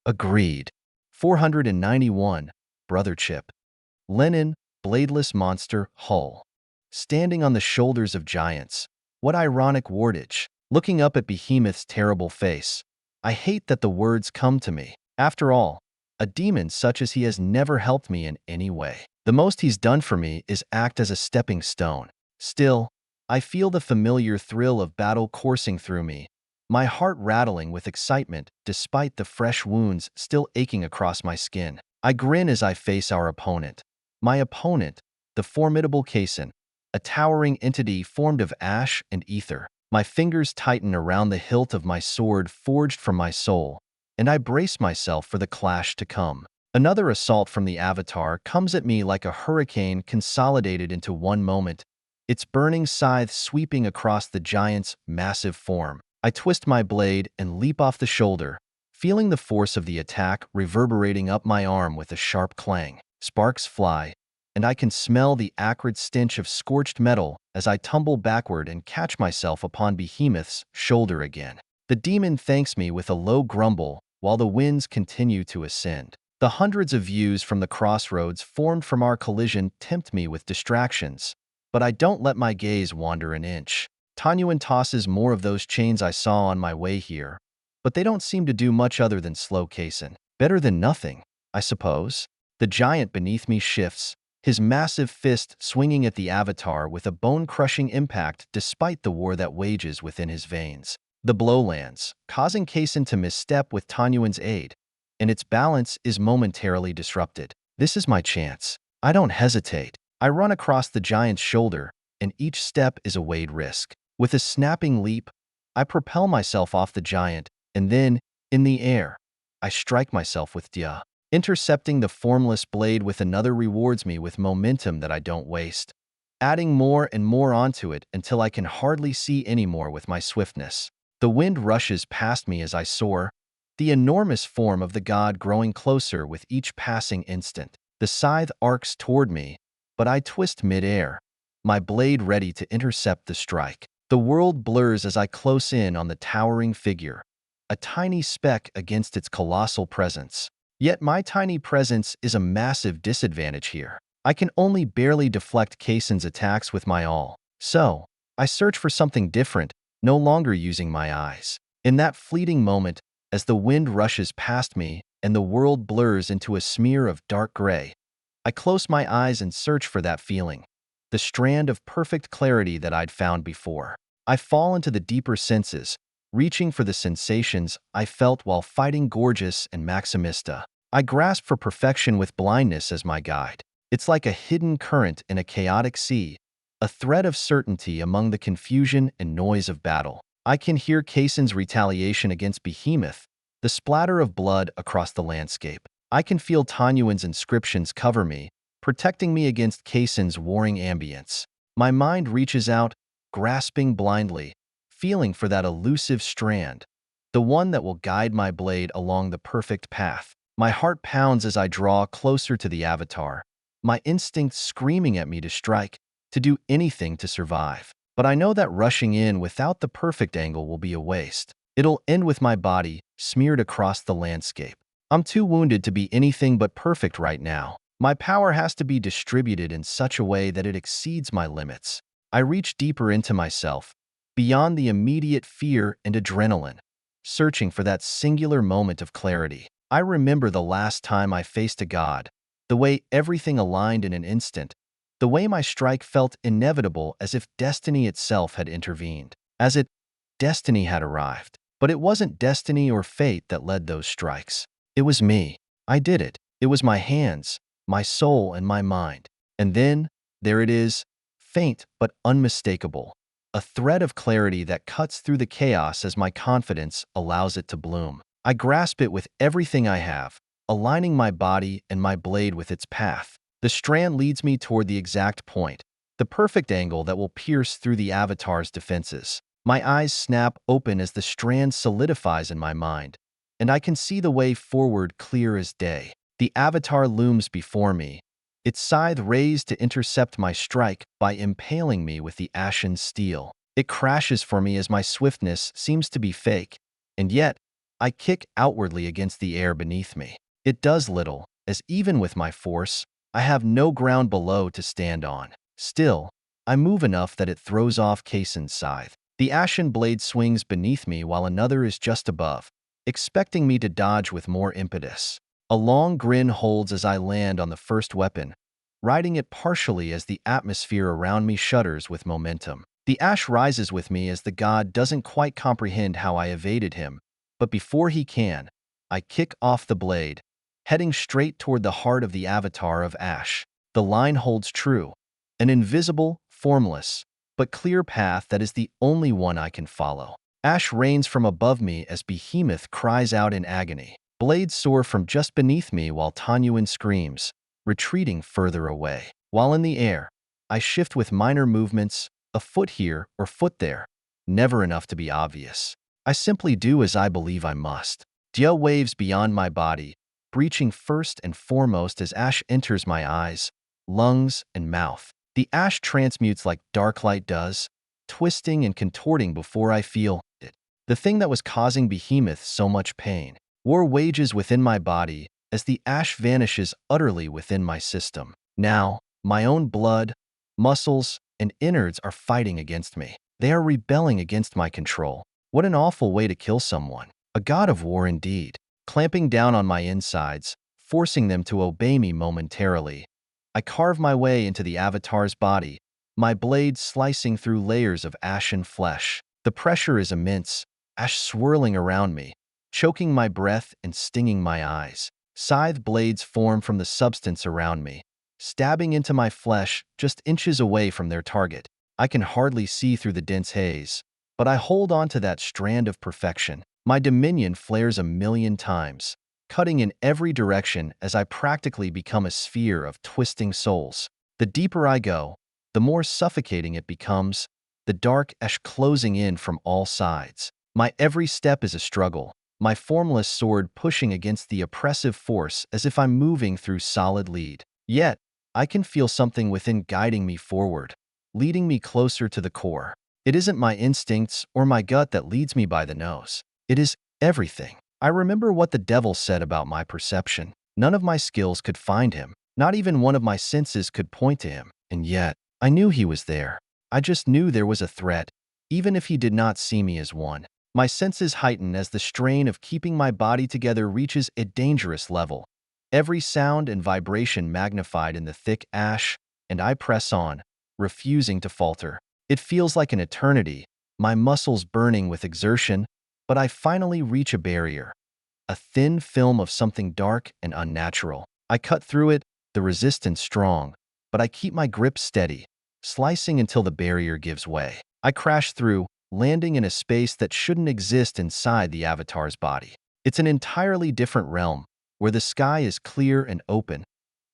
Agreed. 491. Brother Chip. Lenin, bladeless monster, Hull. Standing on the shoulders of giants. What ironic wordage. Looking up at Behemoth's terrible face. I hate that the words come to me. After all, a demon such as he has never helped me in any way. The most he's done for me is act as a stepping stone. Still, I feel the familiar thrill of battle coursing through me, my heart rattling with excitement despite the fresh wounds still aching across my skin. I grin as I face our opponent. My opponent, the formidable Kaysen, a towering entity formed of ash and ether. My fingers tighten around the hilt of my sword forged from my soul, and I brace myself for the clash to come. Another assault from the Avatar comes at me like a hurricane consolidated into one moment, its burning scythe sweeping across the giant's massive form. I twist my blade and leap off the shoulder, feeling the force of the attack reverberating up my arm with a sharp clang. Sparks fly, and I can smell the acrid stench of scorched metal as I tumble backward and catch myself upon Behemoth's shoulder again. The demon thanks me with a low grumble while the winds continue to ascend. The hundreds of views from the crossroads formed from our collision tempt me with distractions, but I don't let my gaze wander an inch. Tanyuan tosses more of those chains I saw on my way here, but they don't seem to do much other than slow Kaysen. Better than nothing, I suppose. The giant beneath me shifts, his massive fist swinging at the Avatar with a bone-crushing impact despite the war that wages within his veins. The blow lands, causing Kaysen to misstep with Tanyuan's aid, and its balance is momentarily disrupted. This is my chance. I don't hesitate. I run across the giant's shoulder, and each step is a weighed risk. With a snapping leap, I propel myself off the giant, and then, in the air, I strike myself with Dia. Intercepting the formless blade with another rewards me with momentum that I don't waste, adding more and more onto it until I can hardly see anymore with my swiftness. The wind rushes past me as I soar, the enormous form of the god growing closer with each passing instant. The scythe arcs toward me, but I twist mid-air, my blade ready to intercept the strike. The world blurs as I close in on the towering figure, a tiny speck against its colossal presence. Yet my tiny presence is a massive disadvantage here. I can only barely deflect Kaysen's attacks with my all. So, I search for something different, no longer using my eyes. In that fleeting moment, as the wind rushes past me and the world blurs into a smear of dark gray, I close my eyes and search for that feeling, the strand of perfect clarity that I'd found before. I fall into the deeper senses, reaching for the sensations I felt while fighting Gorgeous and Maximista. I grasp for perfection with blindness as my guide. It's like a hidden current in a chaotic sea, a thread of certainty among the confusion and noise of battle. I can hear Kaysen's retaliation against Behemoth, the splatter of blood across the landscape. I can feel Tanyuan's inscriptions cover me, protecting me against Kaysen's warring ambience. My mind reaches out, grasping blindly, feeling for that elusive strand, the one that will guide my blade along the perfect path. My heart pounds as I draw closer to the Avatar, my instincts screaming at me to strike, to do anything to survive. But I know that rushing in without the perfect angle will be a waste. It'll end with my body smeared across the landscape. I'm too wounded to be anything but perfect right now. My power has to be distributed in such a way that it exceeds my limits. I reach deeper into myself, beyond the immediate fear and adrenaline, searching for that singular moment of clarity. I remember the last time I faced a god, the way everything aligned in an instant, the way my strike felt inevitable as if destiny itself had intervened, as if destiny had arrived. But it wasn't destiny or fate that led those strikes. It was me. I did it. It was my hands, my soul, and my mind. And then, there it is, faint but unmistakable, a thread of clarity that cuts through the chaos as my confidence allows it to bloom. I grasp it with everything I have, aligning my body and my blade with its path. The strand leads me toward the exact point, the perfect angle that will pierce through the avatar's defenses. My eyes snap open as the strand solidifies in my mind, and I can see the way forward clear as day. The avatar looms before me, its scythe raised to intercept my strike by impaling me with the ashen steel. It crashes for me as my swiftness seems to be fake, and yet I kick outwardly against the air beneath me. It does little, as even with my force, I have no ground below to stand on. Still, I move enough that it throws off Kaysen's scythe. The ashen blade swings beneath me while another is just above, expecting me to dodge with more impetus. A long grin holds as I land on the first weapon, riding it partially as the atmosphere around me shudders with momentum. The ash rises with me as the god doesn't quite comprehend how I evaded him, but before he can, I kick off the blade, heading straight toward the heart of the avatar of ash. The line holds true, an invisible, formless, but clear path that is the only one I can follow. Ash rains from above me as Behemoth cries out in agony. Blades soar from just beneath me while Tanyuan screams, retreating further away. While in the air, I shift with minor movements, a foot here or foot there, never enough to be obvious. I simply do as I believe I must. Dia waves beyond my body, breaching first and foremost as ash enters my eyes, lungs, and mouth. The ash transmutes like dark light does, twisting and contorting before I feel it. The thing that was causing Behemoth so much pain. War wages within my body as the ash vanishes utterly within my system. Now, my own blood, muscles, and innards are fighting against me. They are rebelling against my control. What an awful way to kill someone. A god of war indeed. Clamping down on my insides, forcing them to obey me momentarily. I carve my way into the avatar's body, my blade slicing through layers of ashen flesh. The pressure is immense, ash swirling around me, choking my breath and stinging my eyes. Scythe blades form from the substance around me, stabbing into my flesh just inches away from their target. I can hardly see through the dense haze, but I hold on to that strand of perfection. My dominion flares a million times, cutting in every direction as I practically become a sphere of twisting souls. The deeper I go, the more suffocating it becomes, the dark ash closing in from all sides. My every step is a struggle, my formless sword pushing against the oppressive force as if I'm moving through solid lead. Yet, I can feel something within guiding me forward, leading me closer to the core. It isn't my instincts or my gut that leads me by the nose. It is everything. I remember what the devil said about my perception. None of my skills could find him. Not even one of my senses could point to him. And yet, I knew he was there. I just knew there was a threat, even if he did not see me as one. My senses heighten as the strain of keeping my body together reaches a dangerous level. Every sound and vibration magnified in the thick ash, and I press on, refusing to falter. It feels like an eternity, my muscles burning with exertion, but I finally reach a barrier, a thin film of something dark and unnatural. I cut through it, the resistance strong, but I keep my grip steady, slicing until the barrier gives way. I crash through, landing in a space that shouldn't exist inside the avatar's body. It's an entirely different realm, where the sky is clear and open,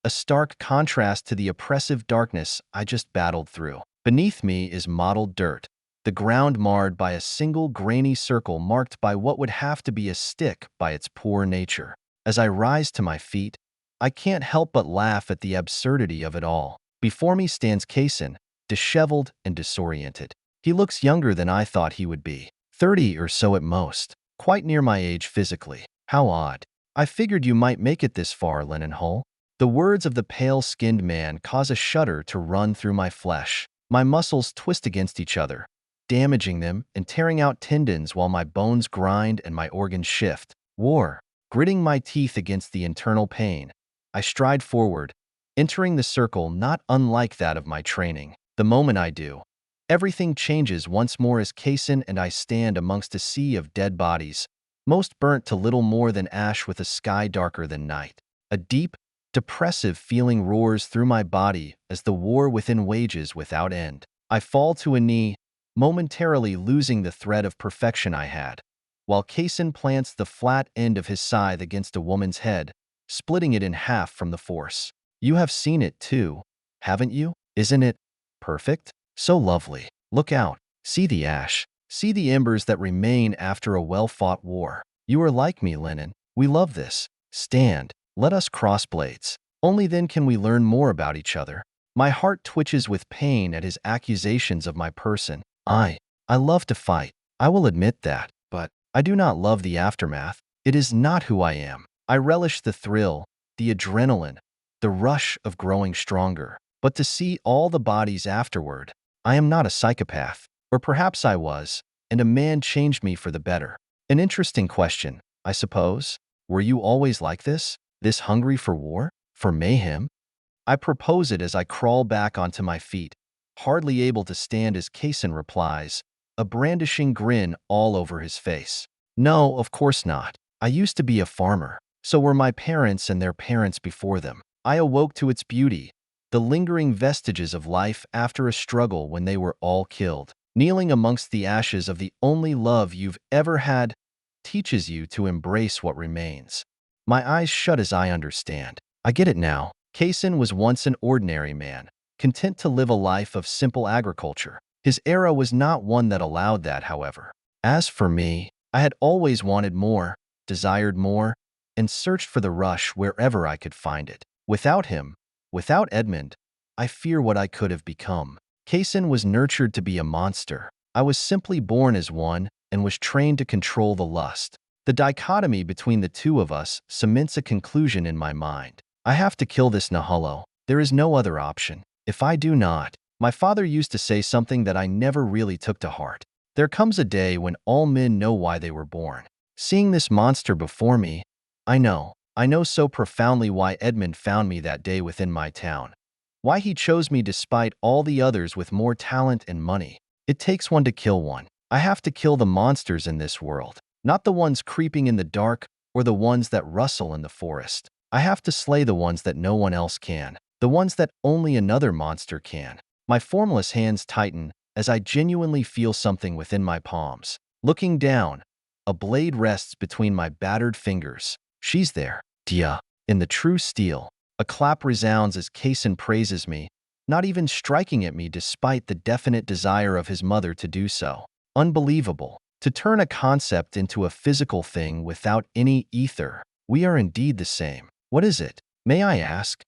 a stark contrast to the oppressive darkness I just battled through. Beneath me is mottled dirt, the ground marred by a single grainy circle marked by what would have to be a stick by its poor nature. As I rise to my feet, I can't help but laugh at the absurdity of it all. Before me stands Kaysen, disheveled and disoriented. He looks younger than I thought he would be, 30 or so at most, quite near my age physically. How odd. I figured you might make it this far, Hull. The words of the pale-skinned man cause a shudder to run through my flesh. My muscles twist against each other, damaging them and tearing out tendons while my bones grind and my organs shift. War. Gritting my teeth against the internal pain, I stride forward, entering the circle not unlike that of my training. The moment I do, everything changes once more as Kaysen and I stand amongst a sea of dead bodies, most burnt to little more than ash with a sky darker than night. A deep, depressive feeling roars through my body as the war within wages without end. I fall to a knee, momentarily losing the thread of perfection I had, while Kaysen plants the flat end of his scythe against a woman's head, splitting it in half from the force. You have seen it too, haven't you? Isn't it perfect? So lovely. Look out. See the ash. See the embers that remain after a well-fought war. You are like me, Lennon. We love this. Stand. Let us cross blades. Only then can we learn more about each other. My heart twitches with pain at his accusations of my person. I love to fight. I will admit that. But I do not love the aftermath. It is not who I am. I relish the thrill, the adrenaline, the rush of growing stronger. But to see all the bodies afterward, I am not a psychopath. Or perhaps I was, and a man changed me for the better. An interesting question, I suppose. Were you always like this? This hungry for war? For mayhem? I propose it as I crawl back onto my feet, hardly able to stand as Kaysen replies, a brandishing grin all over his face. No, of course not. I used to be a farmer. So were my parents and their parents before them. I awoke to its beauty, the lingering vestiges of life after a struggle when they were all killed. Kneeling amongst the ashes of the only love you've ever had teaches you to embrace what remains. My eyes shut as I understand. I get it now. Kaysen was once an ordinary man, content to live a life of simple agriculture. His era was not one that allowed that, however. As for me, I had always wanted more, desired more, and searched for the rush wherever I could find it. Without him, without Edmund, I fear what I could have become. Kaysen was nurtured to be a monster. I was simply born as one and was trained to control the lust. The dichotomy between the two of us cements a conclusion in my mind. I have to kill this Nahalo. There is no other option. If I do not, my father used to say something that I never really took to heart. There comes a day when all men know why they were born. Seeing this monster before me, I know so profoundly why Edmund found me that day within my town. Why he chose me despite all the others with more talent and money. It takes one to kill one. I have to kill the monsters in this world, not the ones creeping in the dark or the ones that rustle in the forest. I have to slay the ones that no one else can, the ones that only another monster can. My formless hands tighten as I genuinely feel something within my palms. Looking down, a blade rests between my battered fingers. She's there, Dia, in the true steel. A clap resounds as Kaysen praises me, not even striking at me despite the definite desire of his mother to do so. Unbelievable. To turn a concept into a physical thing without any ether. We are indeed the same. What is it? May I ask?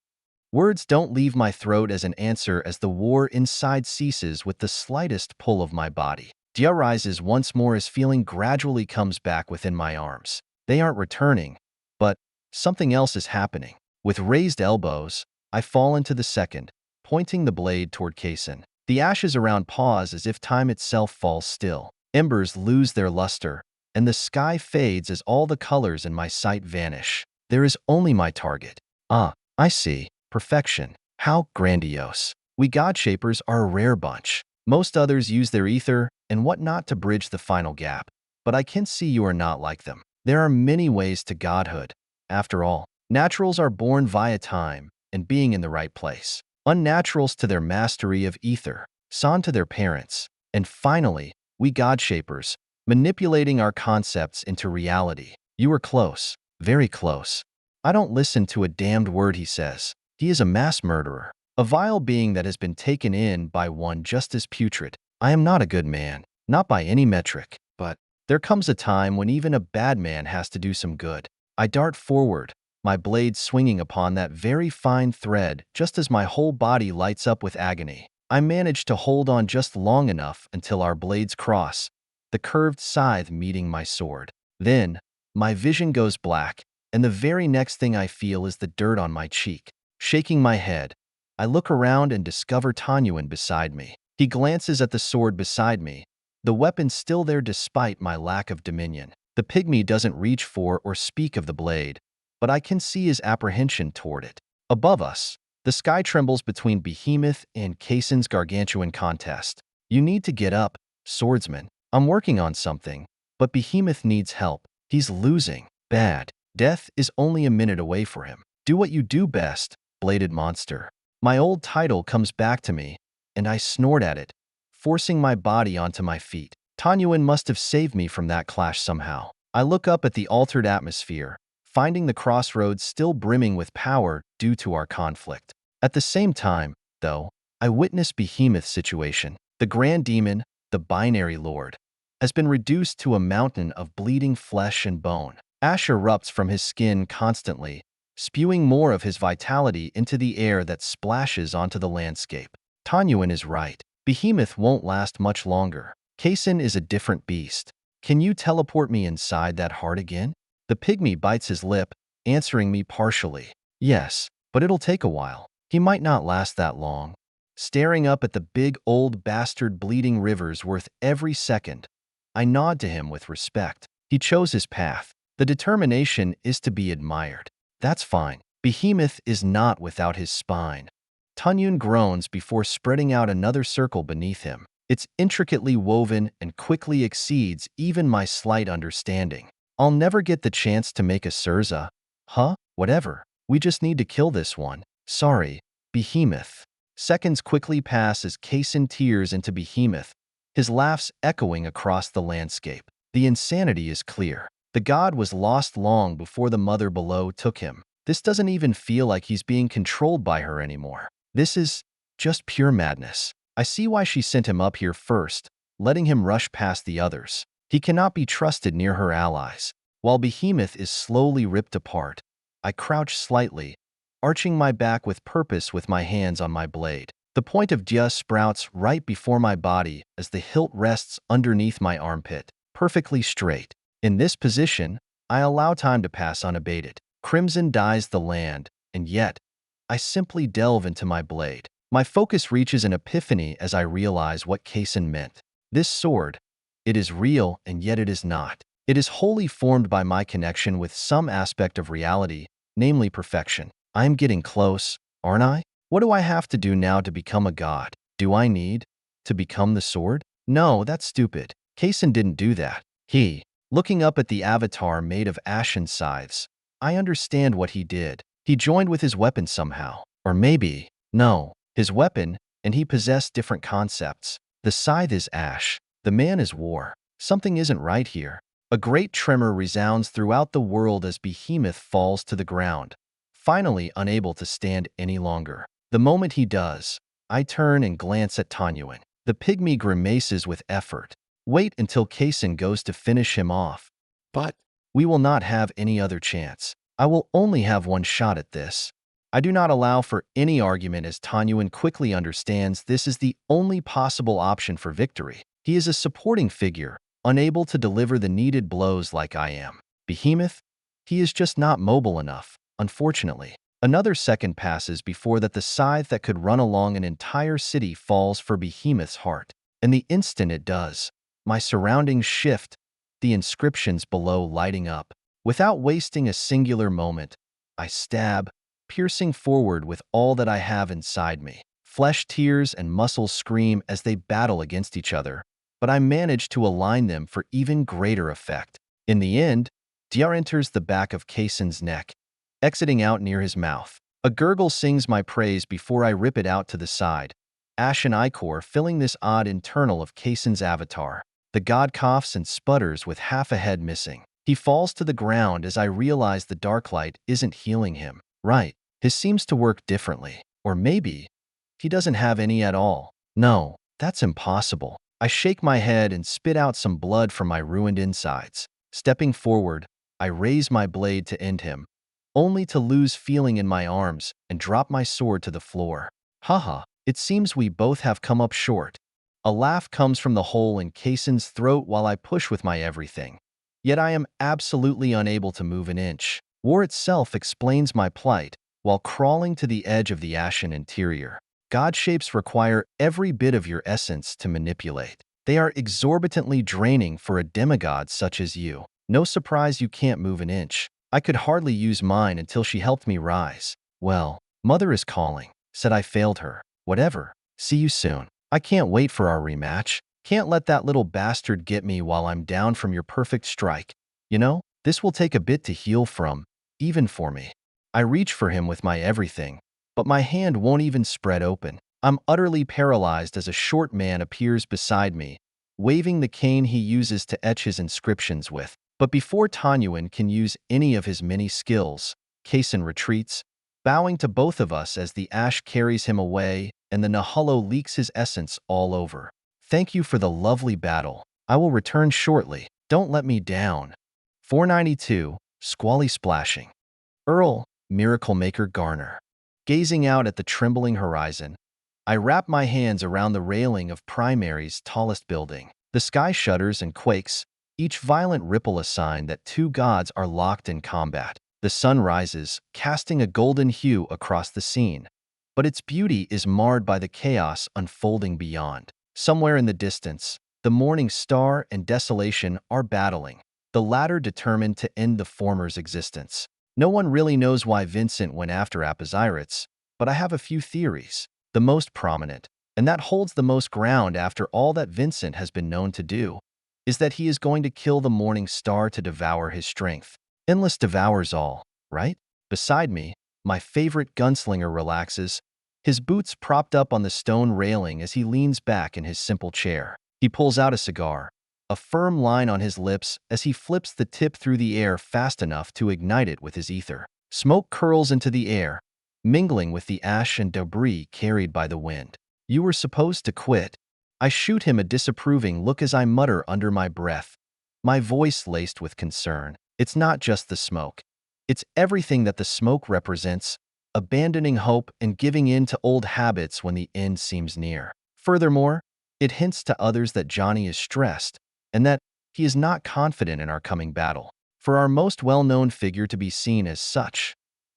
Words don't leave my throat as an answer as the war inside ceases with the slightest pull of my body. Dia rises once more as feeling gradually comes back within my arms. They aren't returning, but something else is happening. With raised elbows, I fall into the second, pointing the blade toward Kaysen. The ashes around pause as if time itself falls still. Embers lose their luster, and the sky fades as all the colors in my sight vanish. There is only my target. Ah, I see. Perfection. How grandiose. We Godshapers are a rare bunch. Most others use their ether and whatnot to bridge the final gap. But I can see you are not like them. There are many ways to godhood. After all, naturals are born via time and being in the right place. Unnaturals to their mastery of ether, son to their parents, and finally, we Godshapers, manipulating our concepts into reality. You are close, very close. I don't listen to a damned word he says. He is a mass murderer, a vile being that has been taken in by one just as putrid. I am not a good man, not by any metric, but there comes a time when even a bad man has to do some good. I dart forward, my blade swinging upon that very fine thread just as my whole body lights up with agony. I manage to hold on just long enough until our blades cross, the curved scythe meeting my sword. Then, my vision goes black, and the very next thing I feel is the dirt on my cheek. Shaking my head, I look around and discover Tanyuan beside me. He glances at the sword beside me, the weapon still there despite my lack of dominion. The pygmy doesn't reach for or speak of the blade, but I can see his apprehension toward it. Above us, the sky trembles between Behemoth and Kaysen's gargantuan contest. You need to get up, swordsman. I'm working on something, but Behemoth needs help. He's losing. Bad. Death is only a minute away for him. Do what you do best, bladed monster. My old title comes back to me, and I snort at it, forcing my body onto my feet. Tanyuan must have saved me from that clash somehow. I look up at the altered atmosphere, finding the crossroads still brimming with power due to our conflict. At the same time, though, I witness Behemoth's situation. The Grand Demon, the Binary Lord, has been reduced to a mountain of bleeding flesh and bone. Ash erupts from his skin constantly, spewing more of his vitality into the air that splashes onto the landscape. Tanyuan is right. Behemoth won't last much longer. Kason is a different beast. Can you teleport me inside that heart again? The pygmy bites his lip, answering me partially. Yes, but it'll take a while. He might not last that long. Staring up at the big old bastard bleeding rivers worth every second, I nod to him with respect. He chose his path. The determination is to be admired. That's fine. Behemoth is not without his spine. Tunyun groans before spreading out another circle beneath him. It's intricately woven and quickly exceeds even my slight understanding. I'll never get the chance to make a Surza. Huh? Whatever. We just need to kill this one. Sorry, Behemoth. Seconds quickly pass as Kason tears into Behemoth, his laughs echoing across the landscape. The insanity is clear. The god was lost long before the mother below took him. This doesn't even feel like he's being controlled by her anymore. This is just pure madness. I see why she sent him up here first, letting him rush past the others. He cannot be trusted near her allies. While Behemoth is slowly ripped apart, I crouch slightly, arching my back with purpose with my hands on my blade. The point of Jia sprouts right before my body as the hilt rests underneath my armpit, perfectly straight. In this position, I allow time to pass unabated. Crimson dyes the land, and yet, I simply delve into my blade. My focus reaches an epiphany as I realize what Kason meant. This sword, it is real and yet it is not. It is wholly formed by my connection with some aspect of reality, namely perfection. I am getting close, aren't I? What do I have to do now to become a god? Do I need to become the sword? No, that's stupid. Kason didn't do that. Looking up at the avatar made of ashen scythes, I understand what he did. He joined with his weapon somehow. Or maybe, no, his weapon, and he possessed different concepts. The scythe is ash. The man is war. Something isn't right here. A great tremor resounds throughout the world as Behemoth falls to the ground, finally unable to stand any longer. The moment he does, I turn and glance at Tanyuan. The pygmy grimaces with effort. Wait until Kason goes to finish him off. But we will not have any other chance. I will only have one shot at this. I do not allow for any argument as Tanyuan quickly understands this is the only possible option for victory. He is a supporting figure, unable to deliver the needed blows like I am. Behemoth? He is just not mobile enough, unfortunately. Another second passes before that the scythe that could run along an entire city falls for Behemoth's heart. And the instant it does, my surroundings shift, the inscriptions below lighting up. Without wasting a singular moment, I stab, piercing forward with all that I have inside me. Flesh tears and muscles scream as they battle against each other, but I manage to align them for even greater effect. In the end, Dr enters the back of Kason's neck, exiting out near his mouth. A gurgle sings my praise before I rip it out to the side, ash and ichor filling this odd internal of Kason's avatar. The god coughs and sputters with half a head missing. He falls to the ground as I realize the dark light isn't healing him. Right, his seems to work differently. Or maybe he doesn't have any at all. No, that's impossible. I shake my head and spit out some blood from my ruined insides. Stepping forward, I raise my blade to end him, only to lose feeling in my arms and drop my sword to the floor. Haha, it seems we both have come up short. A laugh comes from the hole in Kason's throat while I push with my everything. Yet I am absolutely unable to move an inch. War itself explains my plight, while crawling to the edge of the ashen interior. God shapes require every bit of your essence to manipulate. They are exorbitantly draining for a demigod such as you. No surprise you can't move an inch. I could hardly use mine until she helped me rise. Well, Mother is calling. Said I failed her. Whatever. See you soon. I can't wait for our rematch. Can't let that little bastard get me while I'm down from your perfect strike. You know, this will take a bit to heal from, even for me. I reach for him with my everything, but my hand won't even spread open. I'm utterly paralyzed as a short man appears beside me, waving the cane he uses to etch his inscriptions with. But before Tanyuan can use any of his many skills, Kaysen retreats, bowing to both of us as the ash carries him away and the Nahalo leaks his essence all over. Thank you for the lovely battle. I will return shortly. Don't let me down. 492, Squally Splashing. Earl, Miracle Maker Garner. Gazing out at the trembling horizon, I wrap my hands around the railing of Primary's tallest building. The sky shudders and quakes, each violent ripple a sign that two gods are locked in combat. The sun rises, casting a golden hue across the scene, but its beauty is marred by the chaos unfolding beyond. Somewhere in the distance, the morning star and desolation are battling, the latter determined to end the former's existence. No one really knows why Vincent went after Apizirates, but I have a few theories. The most prominent, and that holds the most ground after all that Vincent has been known to do, is that he is going to kill the morning star to devour his strength. Endless devours all, right? Beside me, my favorite gunslinger relaxes, his boots propped up on the stone railing as he leans back in his simple chair. He pulls out a cigar, a firm line on his lips as he flips the tip through the air fast enough to ignite it with his ether. Smoke curls into the air, mingling with the ash and debris carried by the wind. You were supposed to quit. I shoot him a disapproving look as I mutter under my breath, my voice laced with concern. It's not just the smoke. It's everything that the smoke represents, abandoning hope and giving in to old habits when the end seems near. Furthermore, it hints to others that Johnny is stressed and that he is not confident in our coming battle. For our most well-known figure to be seen as such,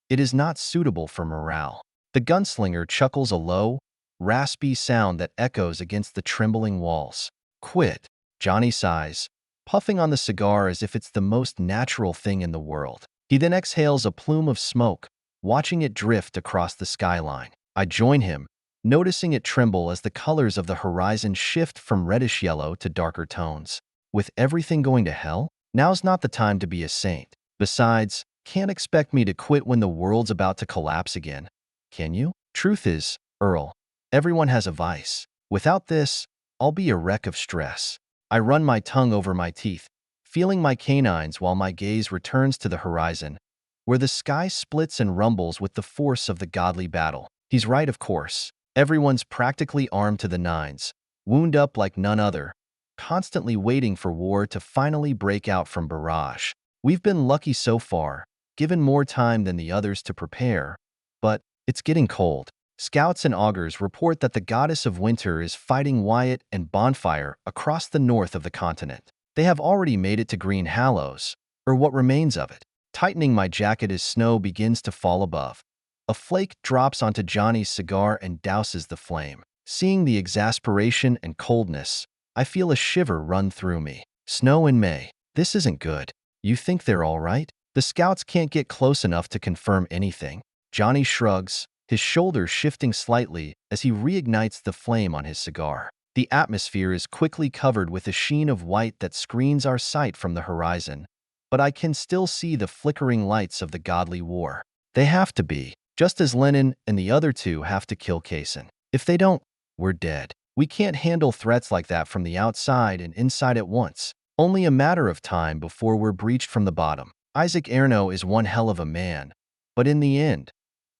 it is not suitable for morale. The gunslinger chuckles a low, raspy sound that echoes against the trembling walls. Quit, Johnny sighs, puffing on the cigar as if it's the most natural thing in the world. He then exhales a plume of smoke, watching it drift across the skyline. I join him, noticing it tremble as the colors of the horizon shift from reddish yellow to darker tones. With everything going to hell, now's not the time to be a saint. Besides, can't expect me to quit when the world's about to collapse again. Can you? Truth is, Earl, everyone has a vice. Without this, I'll be a wreck of stress. I run my tongue over my teeth, feeling my canines while my gaze returns to the horizon, where the sky splits and rumbles with the force of the godly battle. He's right, of course. Everyone's practically armed to the nines, wound up like none other, constantly waiting for war to finally break out from barrage. We've been lucky so far, given more time than the others to prepare, but it's getting cold. Scouts and augurs report that the goddess of winter is fighting Wyatt and Bonfire across the north of the continent. They have already made it to Green Hallows, or what remains of it. Tightening my jacket as snow begins to fall above. A flake drops onto Johnny's cigar and douses the flame. Seeing the exasperation and coldness, I feel a shiver run through me. Snow in May. This isn't good. You think they're all right? The scouts can't get close enough to confirm anything. Johnny shrugs, his shoulders shifting slightly as he reignites the flame on his cigar. The atmosphere is quickly covered with a sheen of white that screens our sight from the horizon, but I can still see the flickering lights of the godly war. They have to be, just as Lenin and the other two have to kill Kaysen. If they don't, we're dead. We can't handle threats like that from the outside and inside at once. Only a matter of time before we're breached from the bottom. Isaac Erno is one hell of a man, but in the end,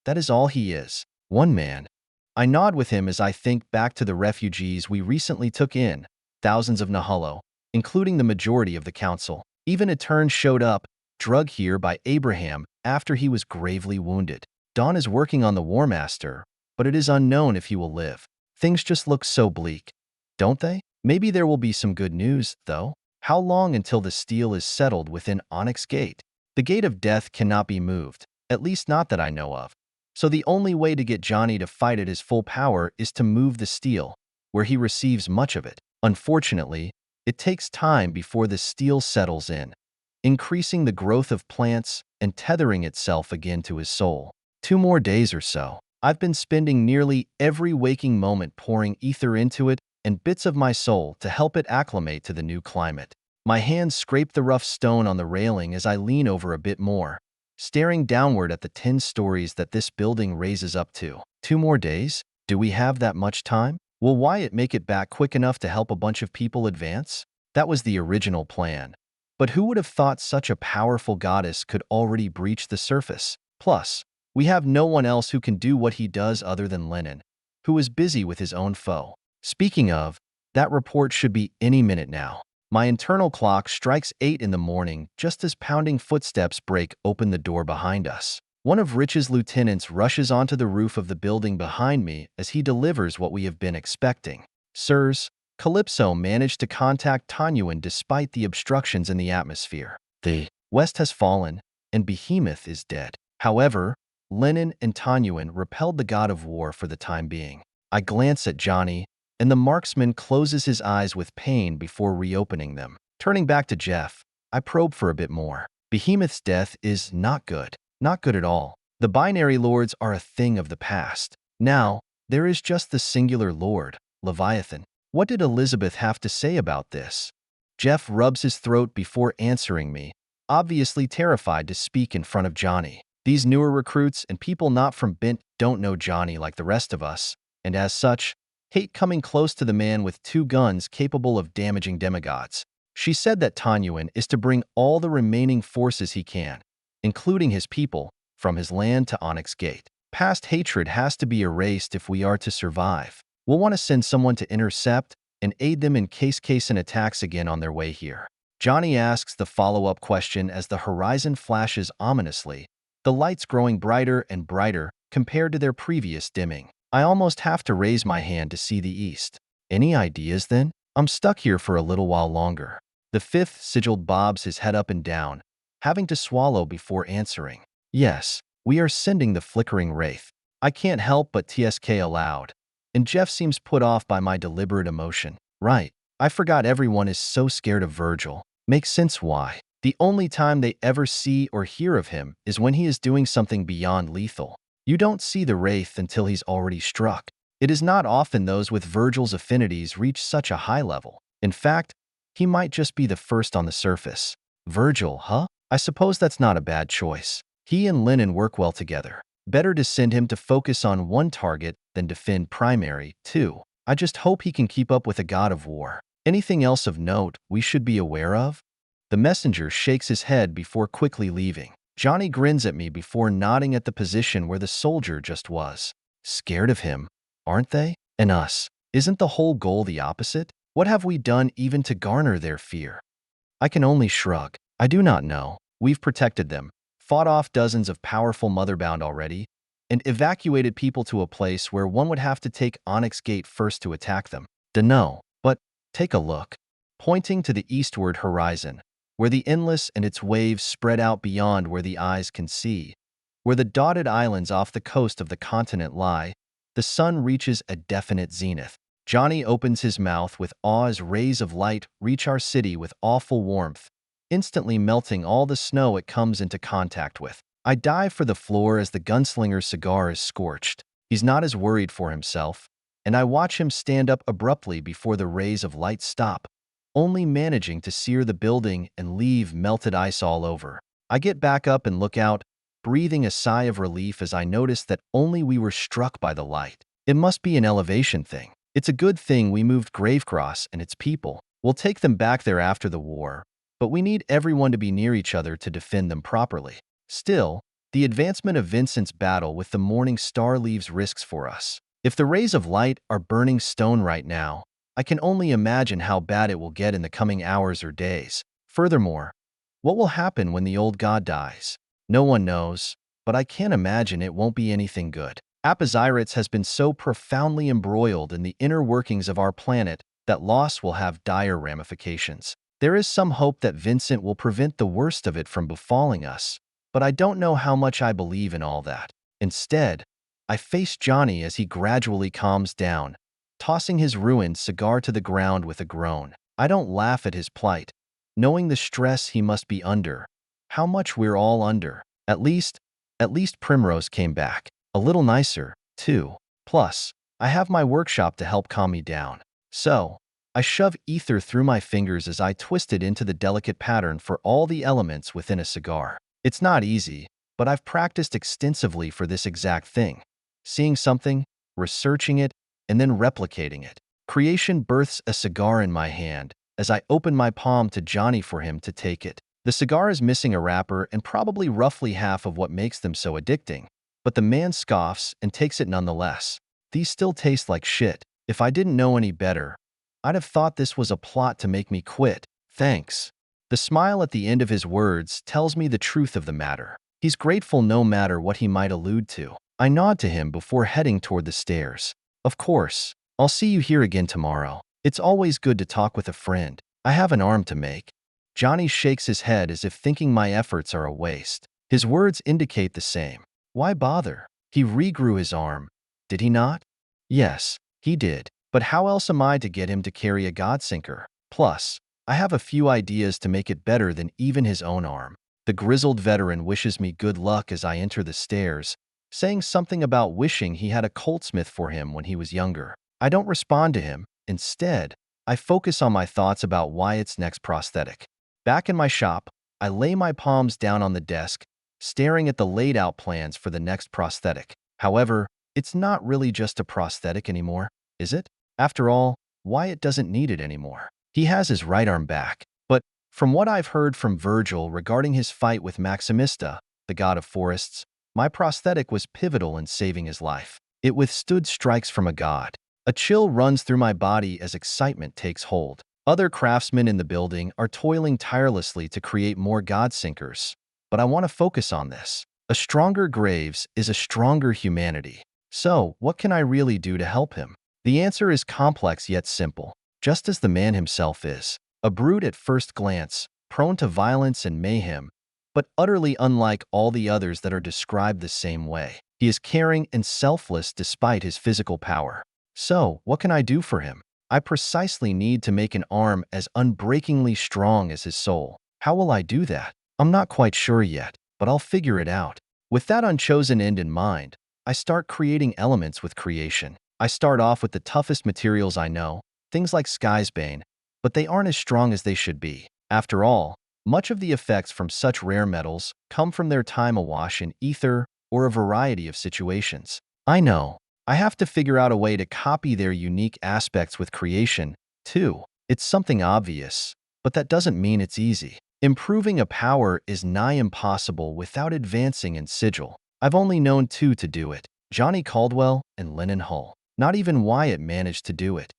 that is all he is. One man. I nod with him as I think back to the refugees we recently took in, thousands of Nahalo, including the majority of the council. Even a turn showed up, drug here by Abraham after he was gravely wounded. Don is working on the War Master, but it is unknown if he will live. Things just look so bleak, don't they? Maybe there will be some good news, though. How long until the steel is settled within Onyx Gate? The Gate of Death cannot be moved, at least not that I know of. So the only way to get Johnny to fight at his full power is to move the steel, where he receives much of it. Unfortunately, it takes time before the steel settles in, increasing the growth of plants and tethering itself again to his soul. 2 more days or so. I've been spending nearly every waking moment pouring ether into it and bits of my soul to help it acclimate to the new climate. My hands scrape the rough stone on the railing as I lean over a bit more, staring downward at the 10 stories that this building raises up to. 2 more days? Do we have that much time? Will Wyatt make it back quick enough to help a bunch of people advance? That was the original plan. But who would have thought such a powerful goddess could already breach the surface? Plus, we have no one else who can do what he does other than Lennon, who is busy with his own foe. Speaking of, that report should be any minute now. My internal clock strikes 8 in the morning just as pounding footsteps break open the door behind us. One of Rich's lieutenants rushes onto the roof of the building behind me as he delivers what we have been expecting. Sirs, Calypso managed to contact Tanyuan despite the obstructions in the atmosphere. The West has fallen, and Behemoth is dead. However, Lennon and Tanyuan repelled the god of war for the time being. I glance at Johnny, and the marksman closes his eyes with pain before reopening them. Turning back to Jeff, I probe for a bit more. Behemoth's death is not good. Not good at all. The binary lords are a thing of the past. Now, there is just the singular lord, Leviathan. What did Elizabeth have to say about this? Jeff rubs his throat before answering me, obviously terrified to speak in front of Johnny. These newer recruits and people not from Bint don't know Johnny like the rest of us, and as such, hate coming close to the man with 2 guns capable of damaging demigods. She said that Tanyuan is to bring all the remaining forces he can, including his people, from his land to Onyx Gate. Past hatred has to be erased if we are to survive. We'll want to send someone to intercept and aid them in case an attacks again on their way here. Johnny asks the follow-up question as the horizon flashes ominously, the lights growing brighter and brighter compared to their previous dimming. I almost have to raise my hand to see the east. Any ideas then? I'm stuck here for a little while longer. The 5th Sigil bobs his head up and down, having to swallow before answering. Yes, we are sending the flickering wraith. I can't help but TSK aloud. And Jeff seems put off by my deliberate emotion. Right, I forgot everyone is so scared of Virgil. Makes sense why. The only time they ever see or hear of him is when he is doing something beyond lethal. You don't see the wraith until he's already struck. It is not often those with Virgil's affinities reach such a high level. In fact, he might just be the first on the surface. Virgil, huh? I suppose that's not a bad choice. He and Lennon work well together. Better to send him to focus on one target than defend primary, too. I just hope he can keep up with a god of war. Anything else of note we should be aware of? The messenger shakes his head before quickly leaving. Johnny grins at me before nodding at the position where the soldier just was. Scared of him, aren't they? And us. Isn't the whole goal the opposite? What have we done even to garner their fear? I can only shrug. I do not know. We've protected them, fought off dozens of powerful motherbound already, and evacuated people to a place where one would have to take Onyx Gate first to attack them. Dunno, but take a look. Pointing to the eastward horizon, where the endless and its waves spread out beyond where the eyes can see, where the dotted islands off the coast of the continent lie, the sun reaches a definite zenith. Johnny opens his mouth with awe as rays of light reach our city with awful warmth, instantly melting all the snow it comes into contact with. I dive for the floor as the gunslinger's cigar is scorched. He's not as worried for himself, and I watch him stand up abruptly before the rays of light stop, only managing to sear the building and leave melted ice all over. I get back up and look out, breathing a sigh of relief as I notice that only we were struck by the light. It must be an elevation thing. It's a good thing we moved Gravecross and its people. We'll take them back there after the war, but we need everyone to be near each other to defend them properly. Still, the advancement of Vincent's battle with the Morning Star leaves risks for us. If the rays of light are burning stone right now, I can only imagine how bad it will get in the coming hours or days. Furthermore, what will happen when the old god dies? No one knows, but I can't imagine it won't be anything good. Apozirates has been so profoundly embroiled in the inner workings of our planet that loss will have dire ramifications. There is some hope that Vincent will prevent the worst of it from befalling us, but I don't know how much I believe in all that. Instead, I face Johnny as he gradually calms down, tossing his ruined cigar to the ground with a groan. I don't laugh at his plight, knowing the stress he must be under, how much we're all under. At least Primrose came back. A little nicer, too. Plus, I have my workshop to help calm me down. So, I shove ether through my fingers as I twist it into the delicate pattern for all the elements within a cigar. It's not easy, but I've practiced extensively for this exact thing. Seeing something, researching it, and then replicating it. Creation births a cigar in my hand, as I open my palm to Johnny for him to take it. The cigar is missing a wrapper and probably roughly half of what makes them so addicting, but the man scoffs and takes it nonetheless. These still taste like shit. If I didn't know any better, I'd have thought this was a plot to make me quit. Thanks. The smile at the end of his words tells me the truth of the matter. He's grateful no matter what he might allude to. I nod to him before heading toward the stairs. Of course, I'll see you here again tomorrow. It's always good to talk with a friend. I have an arm to make. Johnny shakes his head as if thinking my efforts are a waste. His words indicate the same. Why bother? He regrew his arm. Did he not? Yes, he did. But how else am I to get him to carry a godsinker? Plus, I have a few ideas to make it better than even his own arm. The grizzled veteran wishes me good luck as I enter the stairs, saying something about wishing he had a coltsmith for him when he was younger. I don't respond to him. Instead, I focus on my thoughts about Wyatt's next prosthetic. Back in my shop, I lay my palms down on the desk, staring at the laid-out plans for the next prosthetic. However, it's not really just a prosthetic anymore, is it? After all, Wyatt doesn't need it anymore. He has his right arm back. But from what I've heard from Virgil regarding his fight with Maximista, the god of forests, my prosthetic was pivotal in saving his life. It withstood strikes from a god. A chill runs through my body as excitement takes hold. Other craftsmen in the building are toiling tirelessly to create more godsinkers, but I want to focus on this. A stronger Graves is a stronger humanity. So, what can I really do to help him? The answer is complex yet simple, just as the man himself is. A brute at first glance, prone to violence and mayhem, but utterly unlike all the others that are described the same way. He is caring and selfless despite his physical power. So, what can I do for him? I precisely need to make an arm as unbreakingly strong as his soul. How will I do that? I'm not quite sure yet, but I'll figure it out. With that unchosen end in mind, I start creating elements with creation. I start off with the toughest materials I know, things like Skysbane, but they aren't as strong as they should be. After all, much of the effects from such rare metals come from their time awash in ether or a variety of situations. I know. I have to figure out a way to copy their unique aspects with creation, too. It's something obvious, but that doesn't mean it's easy. Improving a power is nigh impossible without advancing in sigil. I've only known two to do it, Johnny Caldwell and Lennon Hull. Not even Wyatt managed to do it.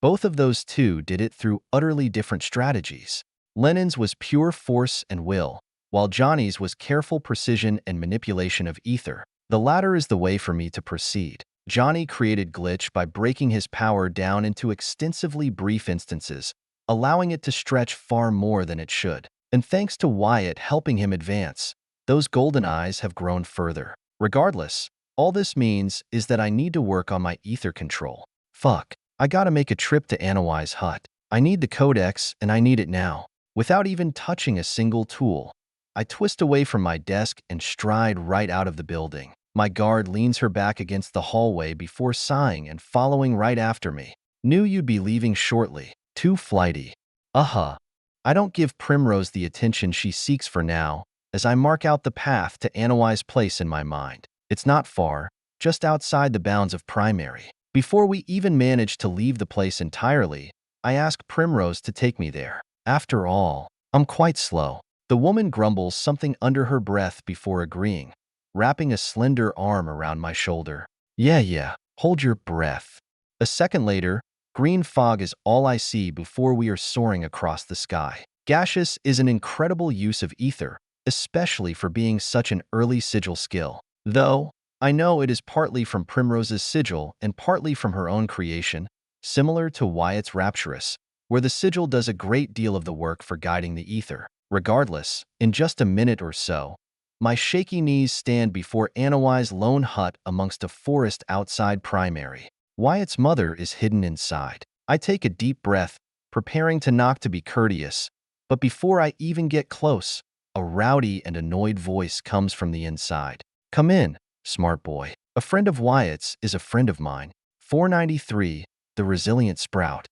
Both of those two did it through utterly different strategies. Lennon's was pure force and will, while Johnny's was careful precision and manipulation of ether. The latter is the way for me to proceed. Johnny created Glitch by breaking his power down into extensively brief instances, allowing it to stretch far more than it should. And thanks to Wyatt helping him advance, those golden eyes have grown further. Regardless, all this means is that I need to work on my ether control. Fuck, I gotta make a trip to Anawai's hut. I need the codex, and I need it now. Without even touching a single tool, I twist away from my desk and stride right out of the building. My guard leans her back against the hallway before sighing and following right after me. Knew you'd be leaving shortly. Too flighty. I don't give Primrose the attention she seeks for now, as I mark out the path to Anawai's place in my mind. It's not far, just outside the bounds of Primary. Before we even manage to leave the place entirely, I ask Primrose to take me there. After all, I'm quite slow. The woman grumbles something under her breath before agreeing, wrapping a slender arm around my shoulder. Yeah, hold your breath. A second later, green fog is all I see before we are soaring across the sky. Gaseous is an incredible use of ether, especially for being such an early sigil skill. Though, I know it is partly from Primrose's sigil and partly from her own creation, similar to Wyatt's Rapturous, where the sigil does a great deal of the work for guiding the ether. Regardless, in just a minute or so, my shaky knees stand before Anawai's lone hut amongst a forest outside Primary. Wyatt's mother is hidden inside. I take a deep breath, preparing to knock to be courteous, but before I even get close, a rowdy and annoyed voice comes from the inside. Come in, smart boy. A friend of Wyatt's is a friend of mine. 493, the resilient sprout.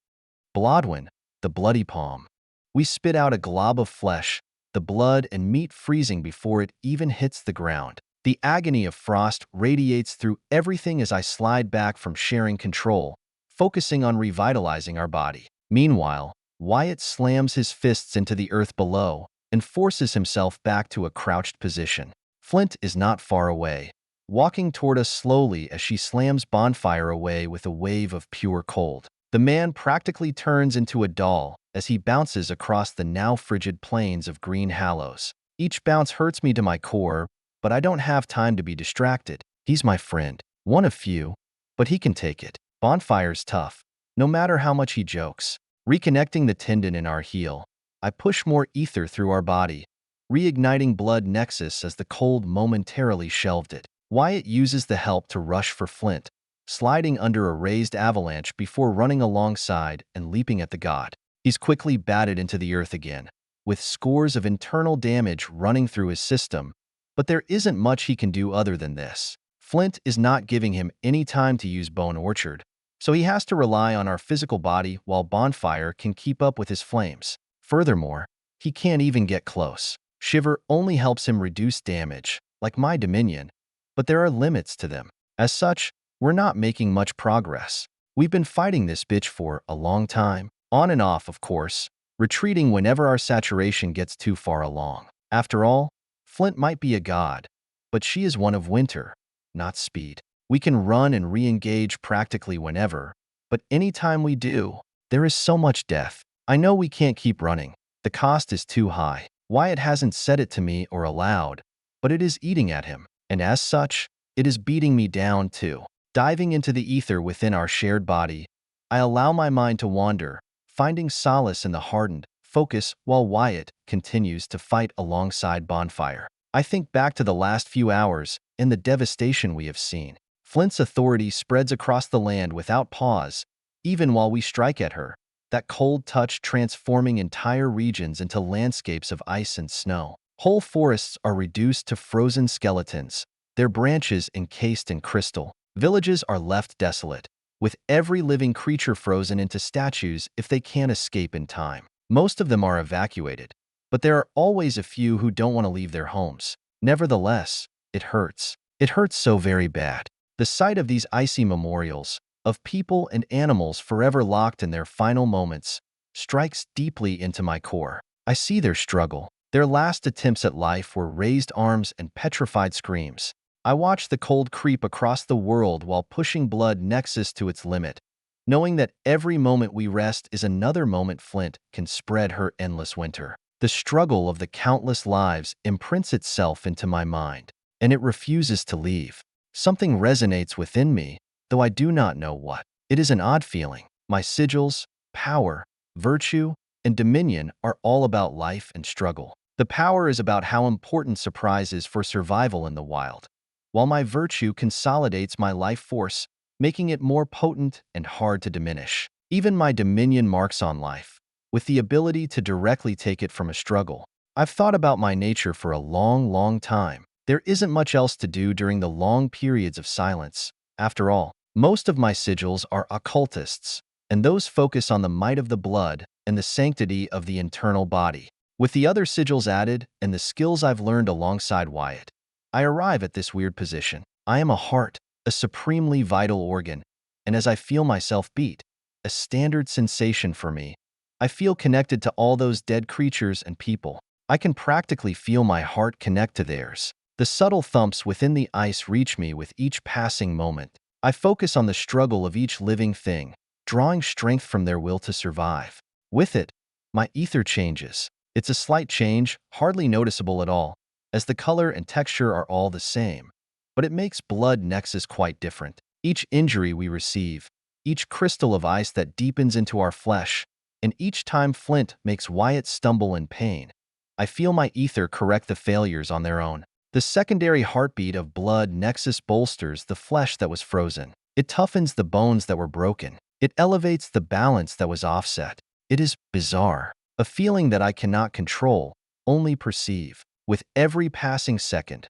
Blodwin, the bloody palm. We spit out a glob of flesh, the blood and meat freezing before it even hits the ground. The agony of frost radiates through everything as I slide back from sharing control, focusing on revitalizing our body. Meanwhile, Wyatt slams his fists into the earth below and forces himself back to a crouched position. Flint is not far away, walking toward us slowly as she slams Bonfire away with a wave of pure cold. The man practically turns into a doll as he bounces across the now frigid plains of Green Hallows. Each bounce hurts me to my core, but I don't have time to be distracted. He's my friend, one of few, but he can take it. Bonfire's tough, no matter how much he jokes. Reconnecting the tendon in our heel, I push more ether through our body, reigniting blood nexus as the cold momentarily shelved it. Wyatt uses the help to rush for Flint, sliding under a raised avalanche before running alongside and leaping at the god. He's quickly batted into the earth again, with scores of internal damage running through his system, but there isn't much he can do other than this. Flint is not giving him any time to use Bone Orchard, so he has to rely on our physical body while Bonfire can keep up with his flames. Furthermore, he can't even get close. Shiver only helps him reduce damage, like my Dominion, but there are limits to them. As such, we're not making much progress. We've been fighting this bitch for a long time, on and off, of course, retreating whenever our saturation gets too far along. After all, Flint might be a god, but she is one of winter, not speed. We can run and re-engage practically whenever, but anytime we do, there is so much death. I know we can't keep running. The cost is too high. Wyatt hasn't said it to me or aloud, but it is eating at him, and as such, it is beating me down too. Diving into the ether within our shared body, I allow my mind to wander, finding solace in the hardened focus while Wyatt continues to fight alongside Bonfire. I think back to the last few hours and the devastation we have seen. Flint's authority spreads across the land without pause, even while we strike at her, that cold touch transforming entire regions into landscapes of ice and snow. Whole forests are reduced to frozen skeletons, their branches encased in crystal. Villages are left desolate, with every living creature frozen into statues if they can't escape in time. Most of them are evacuated, but there are always a few who don't want to leave their homes. Nevertheless, it hurts. It hurts so very bad. The sight of these icy memorials, of people and animals forever locked in their final moments, strikes deeply into my core. I see their struggle. Their last attempts at life were raised arms and petrified screams. I watch the cold creep across the world while pushing blood nexus to its limit, knowing that every moment we rest is another moment Flint can spread her endless winter. The struggle of the countless lives imprints itself into my mind, and it refuses to leave. Something resonates within me, though I do not know what. It is an odd feeling. My sigils, power, virtue, and dominion are all about life and struggle. The power is about how important surprise is for survival in the wild, while my virtue consolidates my life force, making it more potent and hard to diminish. Even my dominion marks on life, with the ability to directly take it from a struggle. I've thought about my nature for a long time. There isn't much else to do during the long periods of silence. After all, most of my sigils are occultists, and those focus on the might of the blood and the sanctity of the internal body. With the other sigils added and the skills I've learned alongside Wyatt, I arrive at this weird position. I am a heart, a supremely vital organ, and as I feel myself beat, a standard sensation for me, I feel connected to all those dead creatures and people. I can practically feel my heart connect to theirs. The subtle thumps within the ice reach me with each passing moment. I focus on the struggle of each living thing, drawing strength from their will to survive. With it, my ether changes. It's a slight change, hardly noticeable at all, as the color and texture are all the same, but it makes blood nexus quite different. Each injury we receive, each crystal of ice that deepens into our flesh, and each time Flint makes Wyatt stumble in pain, I feel my ether correct the failures on their own. The secondary heartbeat of blood nexus bolsters the flesh that was frozen. It toughens the bones that were broken. It elevates the balance that was offset. It is bizarre, a feeling that I cannot control, only perceive. With every passing second,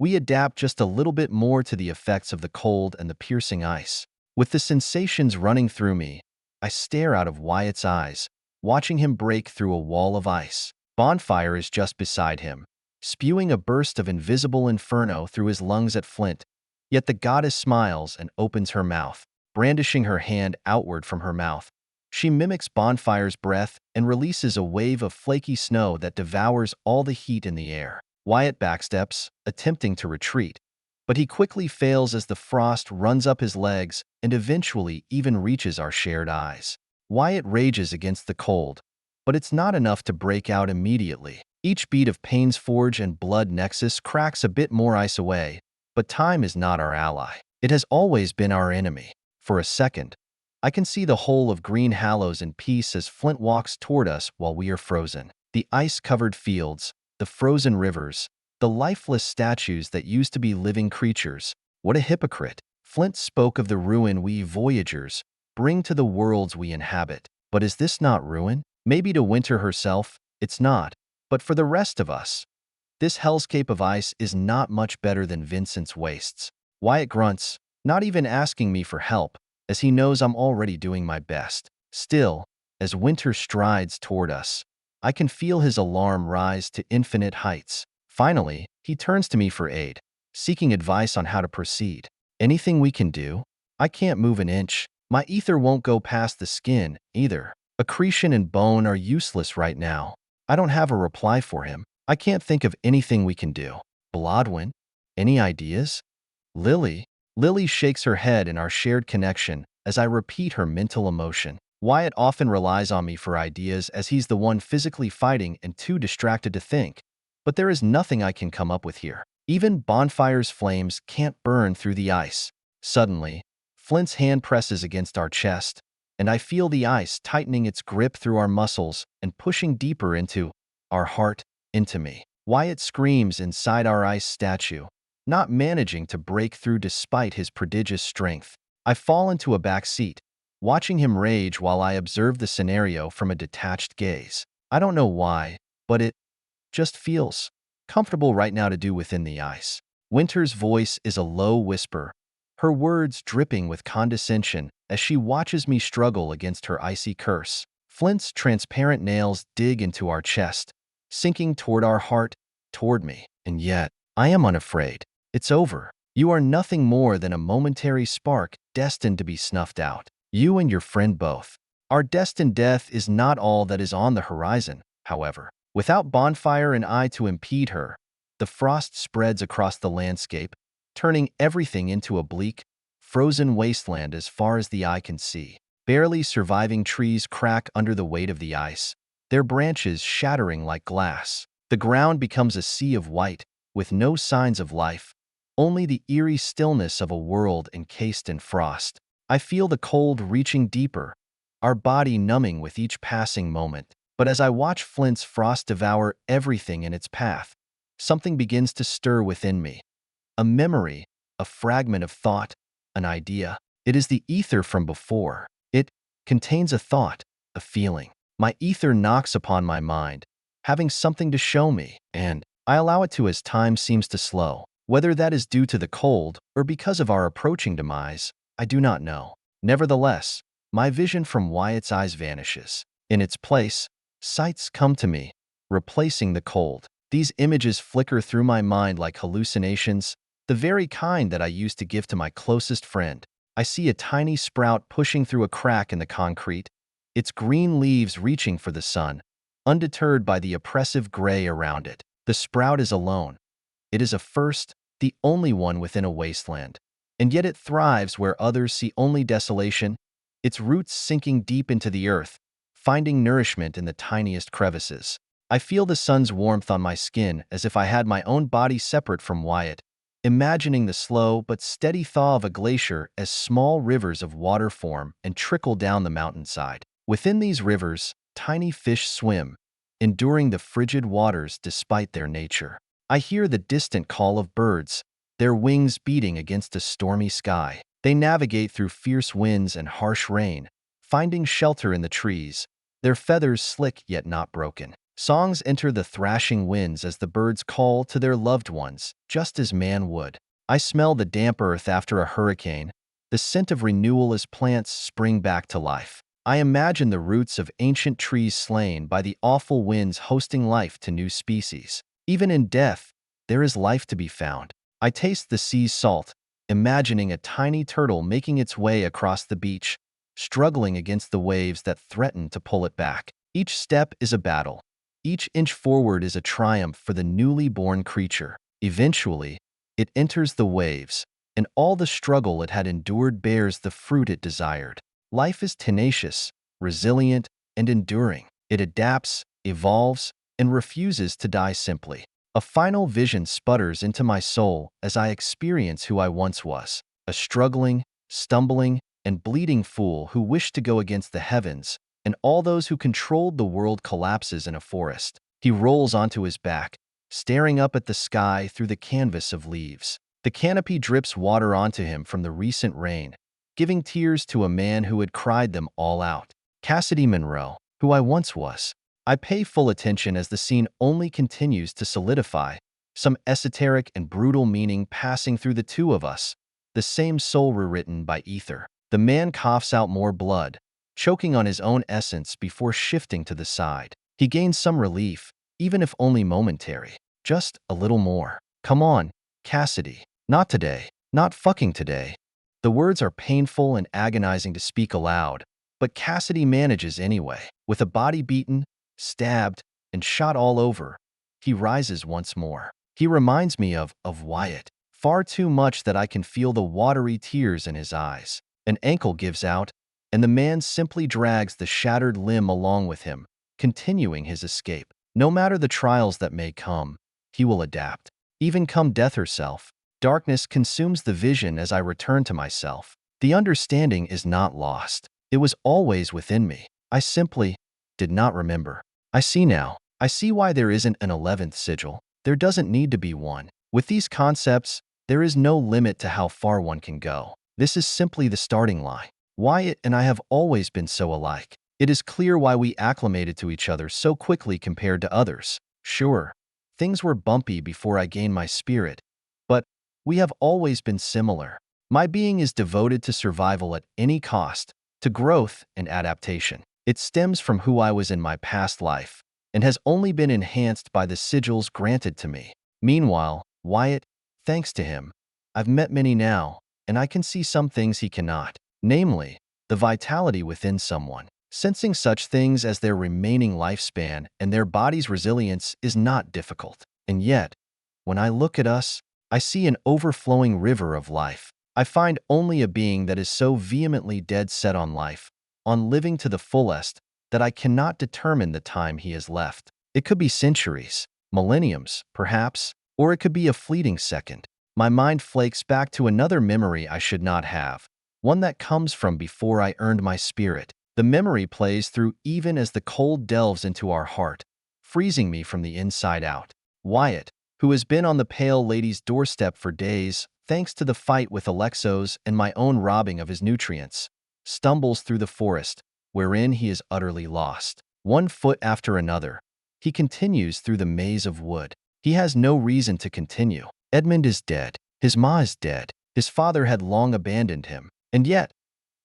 we adapt just a little bit more to the effects of the cold and the piercing ice. With the sensations running through me, I stare out of Wyatt's eyes, watching him break through a wall of ice. Bonfire is just beside him, spewing a burst of invisible inferno through his lungs at Flint, yet the goddess smiles and opens her mouth, brandishing her hand outward from her mouth. She mimics Bonfire's breath and releases a wave of flaky snow that devours all the heat in the air. Wyatt backsteps, attempting to retreat, but he quickly fails as the frost runs up his legs and eventually even reaches our shared eyes. Wyatt rages against the cold, but it's not enough to break out immediately. Each beat of Pain's Forge and Blood Nexus cracks a bit more ice away, but time is not our ally. It has always been our enemy. For a second, I can see the whole of Green Hallows in peace as Flint walks toward us while we are frozen. The ice-covered fields, the frozen rivers, the lifeless statues that used to be living creatures. What a hypocrite. Flint spoke of the ruin we voyagers bring to the worlds we inhabit. But is this not ruin? Maybe to Winter herself, it's not. But for the rest of us, this hellscape of ice is not much better than Vincent's wastes. Wyatt grunts, not even asking me for help, as he knows I'm already doing my best. Still, as Winter strides toward us, I can feel his alarm rise to infinite heights. Finally, he turns to me for aid, seeking advice on how to proceed. Anything we can do? I can't move an inch. My ether won't go past the skin, either. Accretion and bone are useless right now. I don't have a reply for him. I can't think of anything we can do. Blodwyn, any ideas? Lily? Lily shakes her head in our shared connection as I repeat her mental emotion. Wyatt often relies on me for ideas as he's the one physically fighting and too distracted to think. But there is nothing I can come up with here. Even Bonfire's flames can't burn through the ice. Suddenly, Flint's hand presses against our chest, and I feel the ice tightening its grip through our muscles and pushing deeper into our heart, into me. Wyatt screams inside our ice statue, not managing to break through despite his prodigious strength. I fall into a back seat, watching him rage while I observe the scenario from a detached gaze. I don't know why, but it just feels comfortable right now to do within the ice. Winter's voice is a low whisper, her words dripping with condescension as she watches me struggle against her icy curse. Flint's transparent nails dig into our chest, sinking toward our heart, toward me. And yet, I am unafraid. It's over. You are nothing more than a momentary spark destined to be snuffed out. You and your friend both. Our destined death is not all that is on the horizon, however. Without Bonfire and I to impede her, the frost spreads across the landscape, turning everything into a bleak, frozen wasteland as far as the eye can see. Barely surviving trees crack under the weight of the ice, their branches shattering like glass. The ground becomes a sea of white, with no signs of life, only the eerie stillness of a world encased in frost. I feel the cold reaching deeper, our body numbing with each passing moment. But as I watch Flint's frost devour everything in its path, something begins to stir within me. A memory, a fragment of thought, an idea. It is the ether from before. It contains a thought, a feeling. My ether knocks upon my mind, having something to show me, and I allow it to as time seems to slow. Whether that is due to the cold or because of our approaching demise, I do not know. Nevertheless, my vision from Wyatt's eyes vanishes. In its place, sights come to me, replacing the cold. These images flicker through my mind like hallucinations, the very kind that I used to give to my closest friend. I see a tiny sprout pushing through a crack in the concrete, its green leaves reaching for the sun, undeterred by the oppressive gray around it. The sprout is alone. It is a first, the only one within a wasteland. And yet it thrives where others see only desolation, its roots sinking deep into the earth, finding nourishment in the tiniest crevices. I feel the sun's warmth on my skin as if I had my own body separate from Wyatt, imagining the slow but steady thaw of a glacier as small rivers of water form and trickle down the mountainside. Within these rivers, tiny fish swim, enduring the frigid waters despite their nature. I hear the distant call of birds, their wings beating against a stormy sky. They navigate through fierce winds and harsh rain, finding shelter in the trees, their feathers slick yet not broken. Songs enter the thrashing winds as the birds call to their loved ones, just as man would. I smell the damp earth after a hurricane, the scent of renewal as plants spring back to life. I imagine the roots of ancient trees slain by the awful winds hosting life to new species. Even in death, there is life to be found. I taste the sea's salt, imagining a tiny turtle making its way across the beach, struggling against the waves that threaten to pull it back. Each step is a battle. Each inch forward is a triumph for the newly born creature. Eventually, it enters the waves, and all the struggle it had endured bears the fruit it desired. Life is tenacious, resilient, and enduring. It adapts, evolves, and refuses to die simply. A final vision sputters into my soul as I experience who I once was, a struggling, stumbling, and bleeding fool who wished to go against the heavens, and all those who controlled the world collapses in a forest. He rolls onto his back, staring up at the sky through the canvas of leaves. The canopy drips water onto him from the recent rain, giving tears to a man who had cried them all out. Cassidy Monroe, who I once was. I pay full attention as the scene only continues to solidify, some esoteric and brutal meaning passing through the two of us, the same soul rewritten by ether. The man coughs out more blood, choking on his own essence before shifting to the side. He gains some relief, even if only momentary. Just a little more. Come on, Cassidy. Not today. Not fucking today. The words are painful and agonizing to speak aloud, but Cassidy manages anyway. With a body beaten, stabbed, and shot all over, he rises once more. He reminds me of Wyatt, far too much that I can feel the watery tears in his eyes. An ankle gives out, and the man simply drags the shattered limb along with him, continuing his escape. No matter the trials that may come, he will adapt. Even come death herself, darkness consumes the vision as I return to myself. The understanding is not lost. It was always within me. I simply did not remember. I see now. I see why there isn't an 11th sigil. There doesn't need to be one. With these concepts, there is no limit to how far one can go. This is simply the starting line. Wyatt and I have always been so alike. It is clear why we acclimated to each other so quickly compared to others. Sure, things were bumpy before I gained my spirit, but we have always been similar. My being is devoted to survival at any cost, to growth and adaptation. It stems from who I was in my past life, and has only been enhanced by the sigils granted to me. Meanwhile, Wyatt, thanks to him, I've met many now, and I can see some things he cannot, namely, the vitality within someone. Sensing such things as their remaining lifespan and their body's resilience is not difficult. And yet, when I look at us, I see an overflowing river of life. I find only a being that is so vehemently dead set on life, on living to the fullest, that I cannot determine the time he has left. It could be centuries, millenniums, perhaps, or it could be a fleeting second. My mind flakes back to another memory I should not have, one that comes from before I earned my spirit. The memory plays through even as the cold delves into our heart, freezing me from the inside out. Wyatt, who has been on the Pale Lady's doorstep for days, thanks to the fight with Alexos and my own robbing of his nutrients, stumbles through the forest, wherein he is utterly lost. One foot after another, he continues through the maze of wood. He has no reason to continue. Edmund is dead. His ma is dead. His father had long abandoned him. And yet,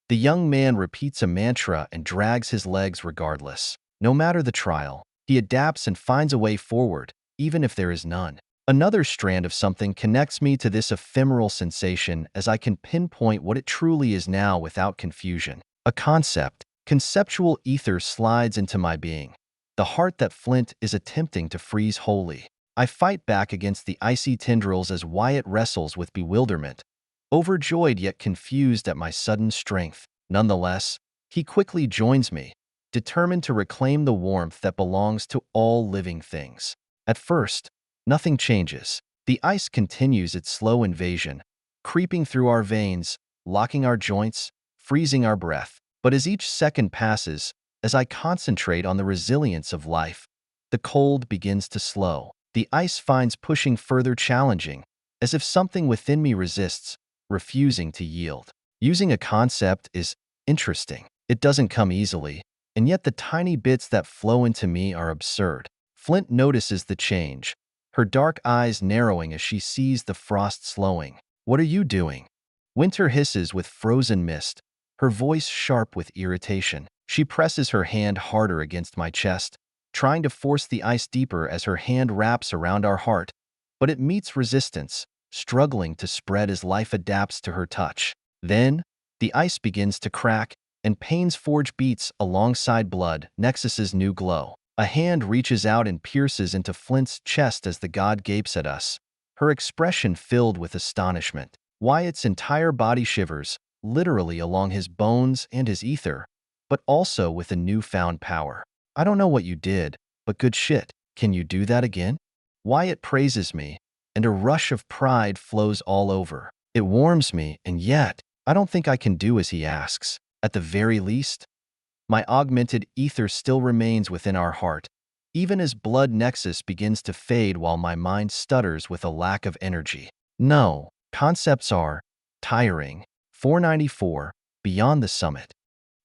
the young man repeats a mantra and drags his legs regardless. No matter the trial, he adapts and finds a way forward, even if there is none. Another strand of something connects me to this ephemeral sensation as I can pinpoint what it truly is now without confusion. A concept. Conceptual ether slides into my being. The heart that Flint is attempting to freeze wholly. I fight back against the icy tendrils as Wyatt wrestles with bewilderment, overjoyed yet confused at my sudden strength. Nonetheless, he quickly joins me, determined to reclaim the warmth that belongs to all living things. At first, nothing changes. The ice continues its slow invasion, creeping through our veins, locking our joints, freezing our breath. But as each second passes, as I concentrate on the resilience of life, the cold begins to slow. The ice finds pushing further challenging, as if something within me resists, refusing to yield. Using a concept is interesting. It doesn't come easily, and yet the tiny bits that flow into me are absurd. Flint notices the change, her dark eyes narrowing as she sees the frost slowing. "What are you doing?" Winter hisses with frozen mist, her voice sharp with irritation. She presses her hand harder against my chest, trying to force the ice deeper as her hand wraps around our heart, but it meets resistance, struggling to spread as life adapts to her touch. Then, the ice begins to crack, and pain's forge beats alongside blood, Nexus's new glow. A hand reaches out and pierces into Flint's chest as the god gapes at us, her expression filled with astonishment. Wyatt's entire body shivers, literally along his bones and his ether, but also with a newfound power. I don't know what you did, but good shit. Can you do that again? Wyatt praises me, and a rush of pride flows all over. It warms me, and yet, I don't think I can do as he asks. At the very least, my augmented ether still remains within our heart, even as blood nexus begins to fade while my mind stutters with a lack of energy. No, concepts are tiring. 494, Beyond the Summit.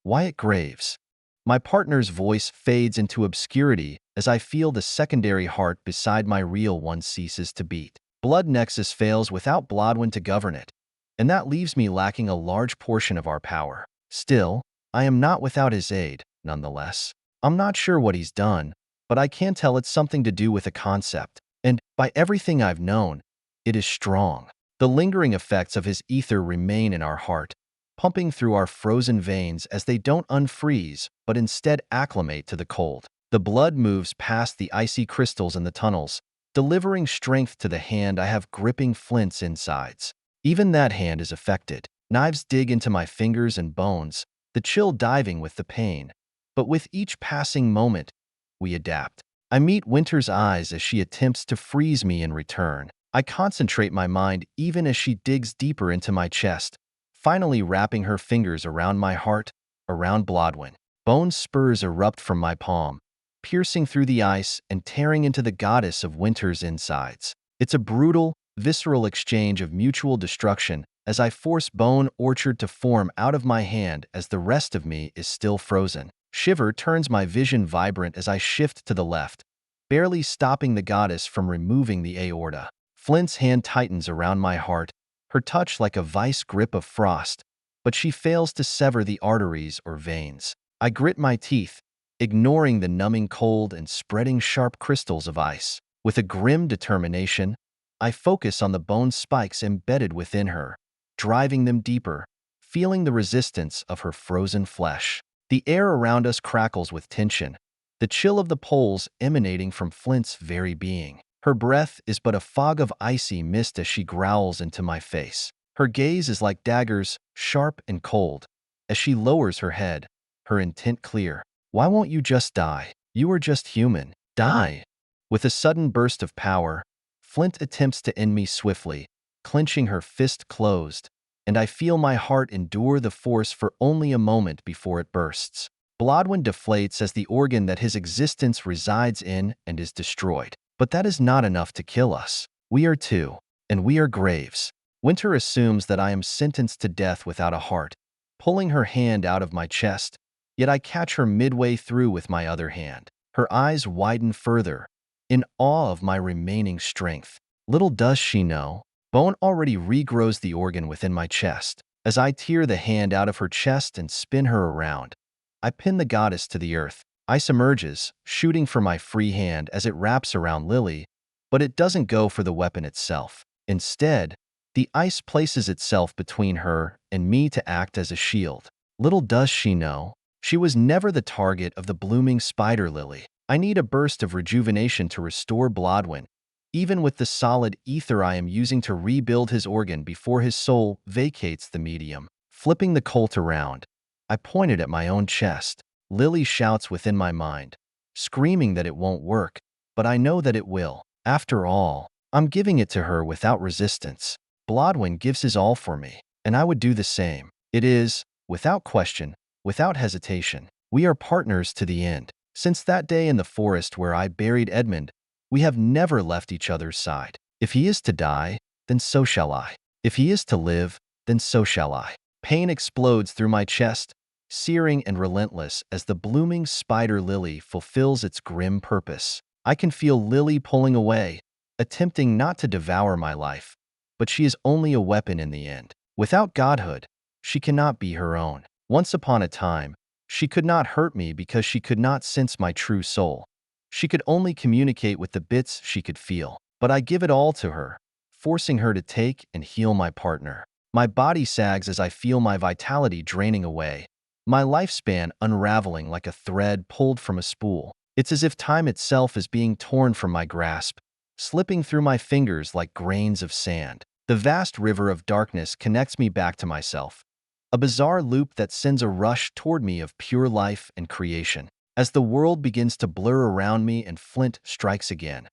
Wyatt Graves. My partner's voice fades into obscurity as I feel the secondary heart beside my real one ceases to beat. Blood nexus fails without Blodwyn to govern it, and that leaves me lacking a large portion of our power. Still, I am not without his aid, nonetheless. I'm not sure what he's done, but I can tell it's something to do with a concept, and, by everything I've known, it is strong. The lingering effects of his ether remain in our heart, pumping through our frozen veins as they don't unfreeze, but instead acclimate to the cold. The blood moves past the icy crystals in the tunnels, delivering strength to the hand I have gripping Flint's insides. Even that hand is affected. Knives dig into my fingers and bones, the chill diving with the pain. But with each passing moment, we adapt. I meet Winter's eyes as she attempts to freeze me in return. I concentrate my mind even as she digs deeper into my chest, finally wrapping her fingers around my heart, around Blodwyn. Bone spurs erupt from my palm, piercing through the ice and tearing into the goddess of Winter's insides. It's a brutal, visceral exchange of mutual destruction as I force Bone Orchard to form out of my hand as the rest of me is still frozen. Shiver turns my vision vibrant as I shift to the left, barely stopping the goddess from removing the aorta. Flint's hand tightens around my heart, her touch like a vice grip of frost, but she fails to sever the arteries or veins. I grit my teeth, ignoring the numbing cold and spreading sharp crystals of ice. With a grim determination, I focus on the bone spikes embedded within her, driving them deeper, feeling the resistance of her frozen flesh. The air around us crackles with tension, the chill of the poles emanating from Flint's very being. Her breath is but a fog of icy mist as she growls into my face. Her gaze is like daggers, sharp and cold, as she lowers her head, her intent clear. Why won't you just die? You are just human. Die. With a sudden burst of power, Flint attempts to end me swiftly, clenching her fist closed, and I feel my heart endure the force for only a moment before it bursts. Blodwyn deflates as the organ that his existence resides in and is destroyed. But that is not enough to kill us. We are two, and we are Graves. Winter assumes that I am sentenced to death without a heart, pulling her hand out of my chest, yet I catch her midway through with my other hand. Her eyes widen further, in awe of my remaining strength. Little does she know, Bone already regrows the organ within my chest. As I tear the hand out of her chest and spin her around, I pin the goddess to the earth. Ice emerges, shooting for my free hand as it wraps around Lily, but it doesn't go for the weapon itself. Instead, the ice places itself between her and me to act as a shield. Little does she know, she was never the target of the blooming spider lily. I need a burst of rejuvenation to restore Blodwyn, even with the solid ether I am using to rebuild his organ before his soul vacates the medium. Flipping the Colt around, I pointed at my own chest. Lily shouts within my mind, screaming that it won't work, but I know that it will. After all, I'm giving it to her without resistance. Blodwyn gives his all for me, and I would do the same. It is, without question, without hesitation. We are partners to the end. Since that day in the forest where I buried Edmund, we have never left each other's side. If he is to die, then so shall I. If he is to live, then so shall I. Pain explodes through my chest, searing and relentless as the blooming spider lily fulfills its grim purpose. I can feel Lily pulling away, attempting not to devour my life, but she is only a weapon in the end. Without godhood, she cannot be her own. Once upon a time, she could not hurt me because she could not sense my true soul. She could only communicate with the bits she could feel. But I give it all to her, forcing her to take and heal my partner. My body sags as I feel my vitality draining away, my lifespan unraveling like a thread pulled from a spool. It's as if time itself is being torn from my grasp, slipping through my fingers like grains of sand. The vast river of darkness connects me back to myself, a bizarre loop that sends a rush toward me of pure life and creation. As the world begins to blur around me and Flint strikes again,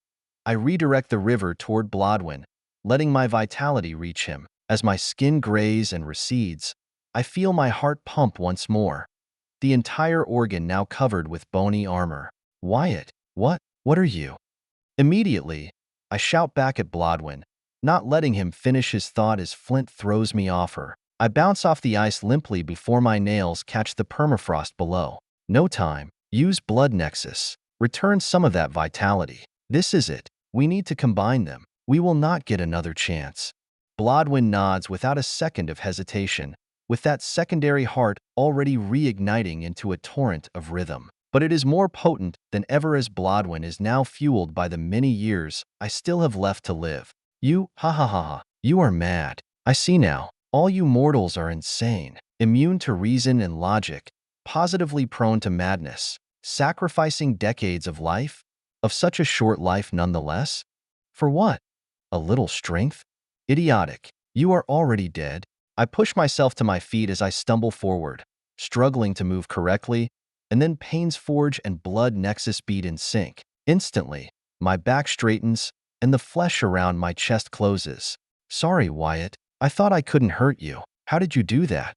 I redirect the river toward Blodwyn, letting my vitality reach him. As my skin grays and recedes, I feel my heart pump once more, the entire organ now covered with bony armor. Wyatt, what are you? Immediately, I shout back at Blodwyn, not letting him finish his thought as Flint throws me off her. I bounce off the ice limply before my nails catch the permafrost below. No time. Use Blood Nexus. Return some of that vitality. This is it. We need to combine them. We will not get another chance. Blodwyn nods without a second of hesitation, with that secondary heart already reigniting into a torrent of rhythm. But it is more potent than ever as Blodwyn is now fueled by the many years I still have left to live. You, ha ha ha ha, you are mad. I see now. All you mortals are insane, immune to reason and logic, positively prone to madness, sacrificing decades of life, of such a short life nonetheless? For what? A little strength? Idiotic. You are already dead. I push myself to my feet as I stumble forward, struggling to move correctly, and then Pain's Forge and Blood Nexus beat in sync. Instantly, my back straightens, and the flesh around my chest closes. Sorry, Wyatt. I thought I couldn't hurt you. How did you do that?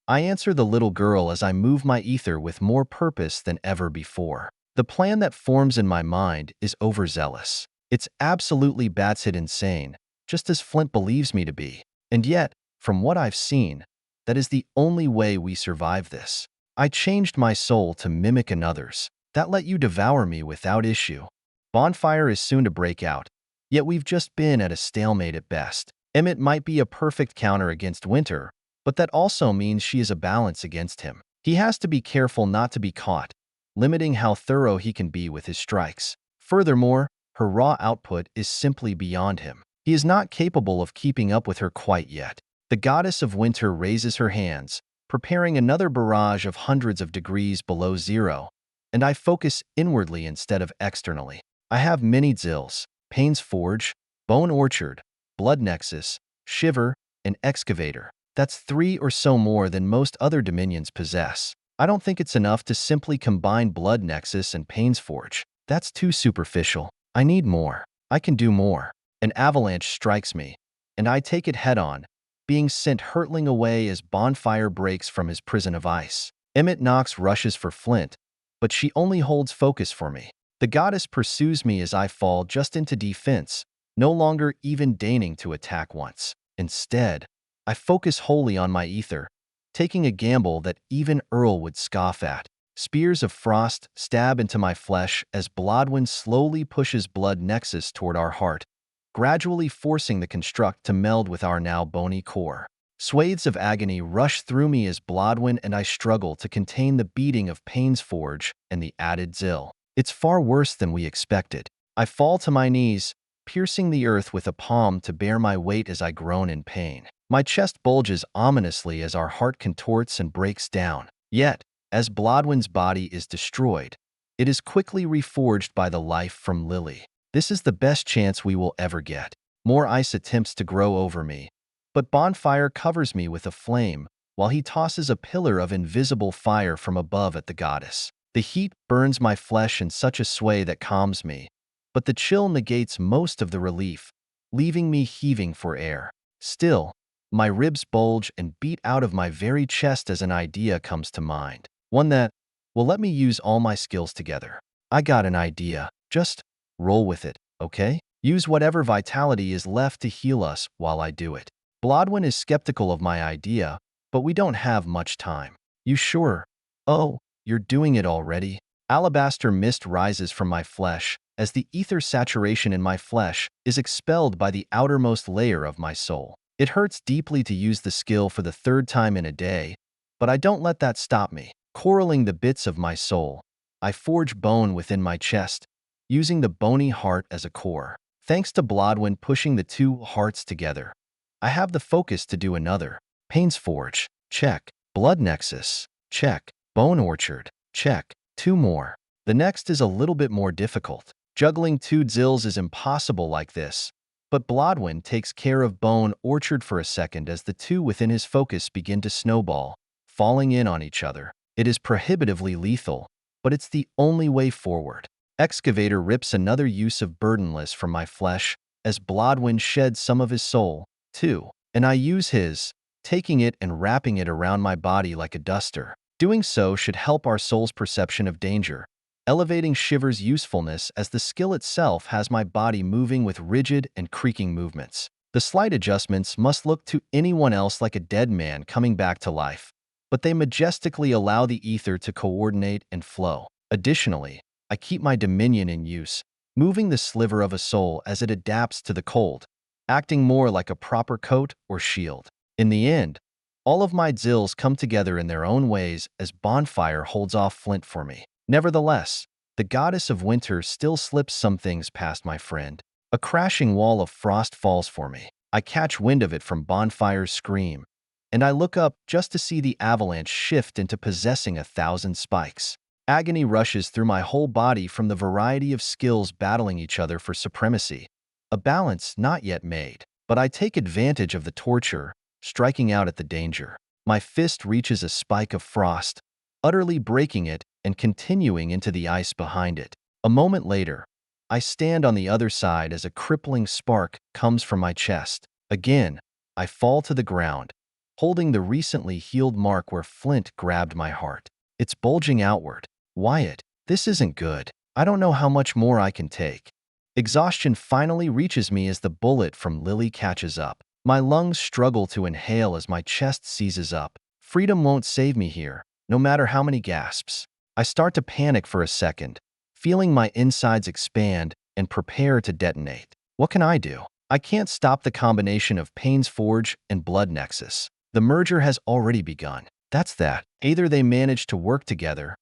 I answer the little girl as I move my ether with more purpose than ever before. The plan that forms in my mind is overzealous. It's absolutely batshit insane, just as Flint believes me to be. And yet, from what I've seen, that is the only way we survive this. I changed my soul to mimic another's. That let you devour me without issue. Bonfire is soon to break out, yet we've just been at a stalemate at best. Emmett might be a perfect counter against Winter, but that also means she is a balance against him. He has to be careful not to be caught, limiting how thorough he can be with his strikes. Furthermore, her raw output is simply beyond him. He is not capable of keeping up with her quite yet. The goddess of winter raises her hands, preparing another barrage of hundreds of degrees below zero, and I focus inwardly instead of externally. I have many Zills, Pain's Forge, Bone Orchard, Blood Nexus, Shiver, and Excavator. That's 3 or so more than most other dominions possess. I don't think it's enough to simply combine Blood Nexus and Pain's Forge. That's too superficial. I need more. I can do more. An avalanche strikes me, and I take it head-on, being sent hurtling away as Bonfire breaks from his prison of ice. Emmett Knox rushes for Flint, but she only holds focus for me. The goddess pursues me as I fall just into defense, no longer even deigning to attack once. Instead, I focus wholly on my ether, taking a gamble that even Earl would scoff at. Spears of frost stab into my flesh as Blodwyn slowly pushes Blood Nexus toward our heart, gradually forcing the construct to meld with our now bony core. Swathes of agony rush through me as Blodwyn and I struggle to contain the beating of Pain's Forge and the added Zill. It's far worse than we expected. I fall to my knees, piercing the earth with a palm to bear my weight as I groan in pain. My chest bulges ominously as our heart contorts and breaks down. Yet, as Blodwyn's body is destroyed, it is quickly reforged by the life from Lily. This is the best chance we will ever get. More ice attempts to grow over me, but Bonfire covers me with a flame while he tosses a pillar of invisible fire from above at the goddess. The heat burns my flesh in such a sway that calms me, but the chill negates most of the relief, leaving me heaving for air. Still, my ribs bulge and beat out of my very chest as an idea comes to mind. One that, well, let me use all my skills together. I got an idea. Just roll with it, okay? Use whatever vitality is left to heal us while I do it. Blodwyn is skeptical of my idea, but we don't have much time. You sure? Oh, you're doing it already? Alabaster mist rises from my flesh as the ether saturation in my flesh is expelled by the outermost layer of my soul. It hurts deeply to use the skill for the 3rd time in a day, but I don't let that stop me. Corralling the bits of my soul, I forge bone within my chest, using the bony heart as a core. Thanks to Blodwyn pushing the 2 hearts together, I have the focus to do another. Pain's Forge, check. Blood Nexus, Check. Bone orchard. Check. 2 more. The next is a little bit more difficult. Juggling 2 Zills is impossible like this. But Blodwyn takes care of Bone Orchard for a second as the 2 within his focus begin to snowball, falling in on each other. It is prohibitively lethal, but it's the only way forward. Excavator rips another use of burdenless from my flesh as Blodwyn sheds some of his soul, too, and I use his, taking it and wrapping it around my body like a duster. Doing so should help our soul's perception of danger, elevating Shiver's usefulness as the skill itself has my body moving with rigid and creaking movements. The slight adjustments must look to anyone else like a dead man coming back to life, but they majestically allow the ether to coordinate and flow. Additionally, I keep my dominion in use, moving the sliver of a soul as it adapts to the cold, acting more like a proper coat or shield. In the end, all of my Zills come together in their own ways as Bonfire holds off Flint for me. Nevertheless, the goddess of winter still slips some things past my friend. A crashing wall of frost falls for me. I catch wind of it from Bonfire's scream, and I look up just to see the avalanche shift into possessing 1,000 spikes. Agony rushes through my whole body from the variety of skills battling each other for supremacy, a balance not yet made. But I take advantage of the torture, striking out at the danger. My fist reaches a spike of frost, utterly breaking it and continuing into the ice behind it. A moment later, I stand on the other side as a crippling spark comes from my chest. Again, I fall to the ground, holding the recently healed mark where Flint grabbed my heart. It's bulging outward. Wyatt, this isn't good. I don't know how much more I can take. Exhaustion finally reaches me as the bullet from Lily catches up. My lungs struggle to inhale as my chest seizes up. Freedom won't save me here, no matter how many gasps. I start to panic for a second, feeling my insides expand and prepare to detonate. What can I do? I can't stop the combination of Pain's Forge and Blood Nexus. The merger has already begun. That's that. Either they manage to work together,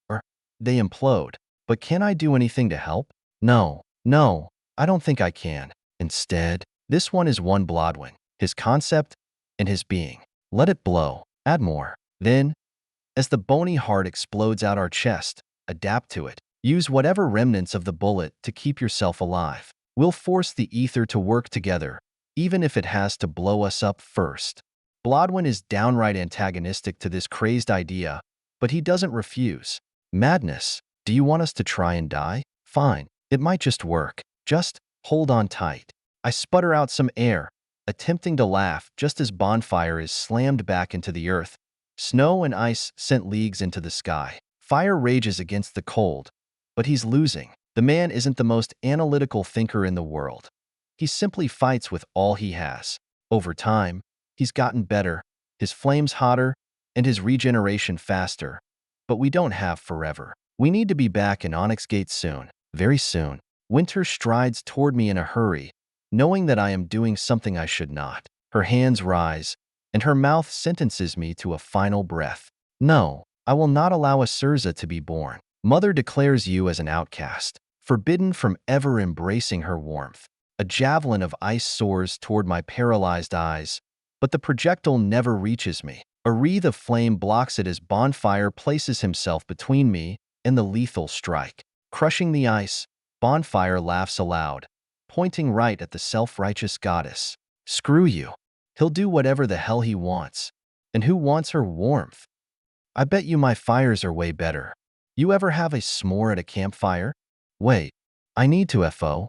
or they implode. But can I do anything to help? No, I don't think I can. Instead, this one is one Blodwyn, his concept, and his being. Let it blow. Add more. Then, as the bony heart explodes out our chest, adapt to it. Use whatever remnants of the bullet to keep yourself alive. We'll force the ether to work together, even if it has to blow us up first. Blodwyn is downright antagonistic to this crazed idea, but he doesn't refuse. Madness. Do you want us to try and die? Fine. It might just work. Just hold on tight. I sputter out some air, attempting to laugh just as Bonfire is slammed back into the earth. Snow and ice sent leagues into the sky. Fire rages against the cold, but he's losing. The man isn't the most analytical thinker in the world. He simply fights with all he has. Over time, he's gotten better, his flames hotter, and his regeneration faster. But we don't have forever. We need to be back in Onyx Gate soon, very soon. Winter strides toward me in a hurry, knowing that I am doing something I should not. Her hands rise, and her mouth sentences me to a final breath. No, I will not allow a Surza to be born. Mother declares you as an outcast, forbidden from ever embracing her warmth. A javelin of ice soars toward my paralyzed eyes, but the projectile never reaches me. A wreath of flame blocks it as Bonfire places himself between me and the lethal strike. Crushing the ice, Bonfire laughs aloud, pointing right at the self-righteous goddess. Screw you. He'll do whatever the hell he wants. And who wants her warmth? I bet you my fires are way better. You ever have a s'more at a campfire? Wait, I need to FO.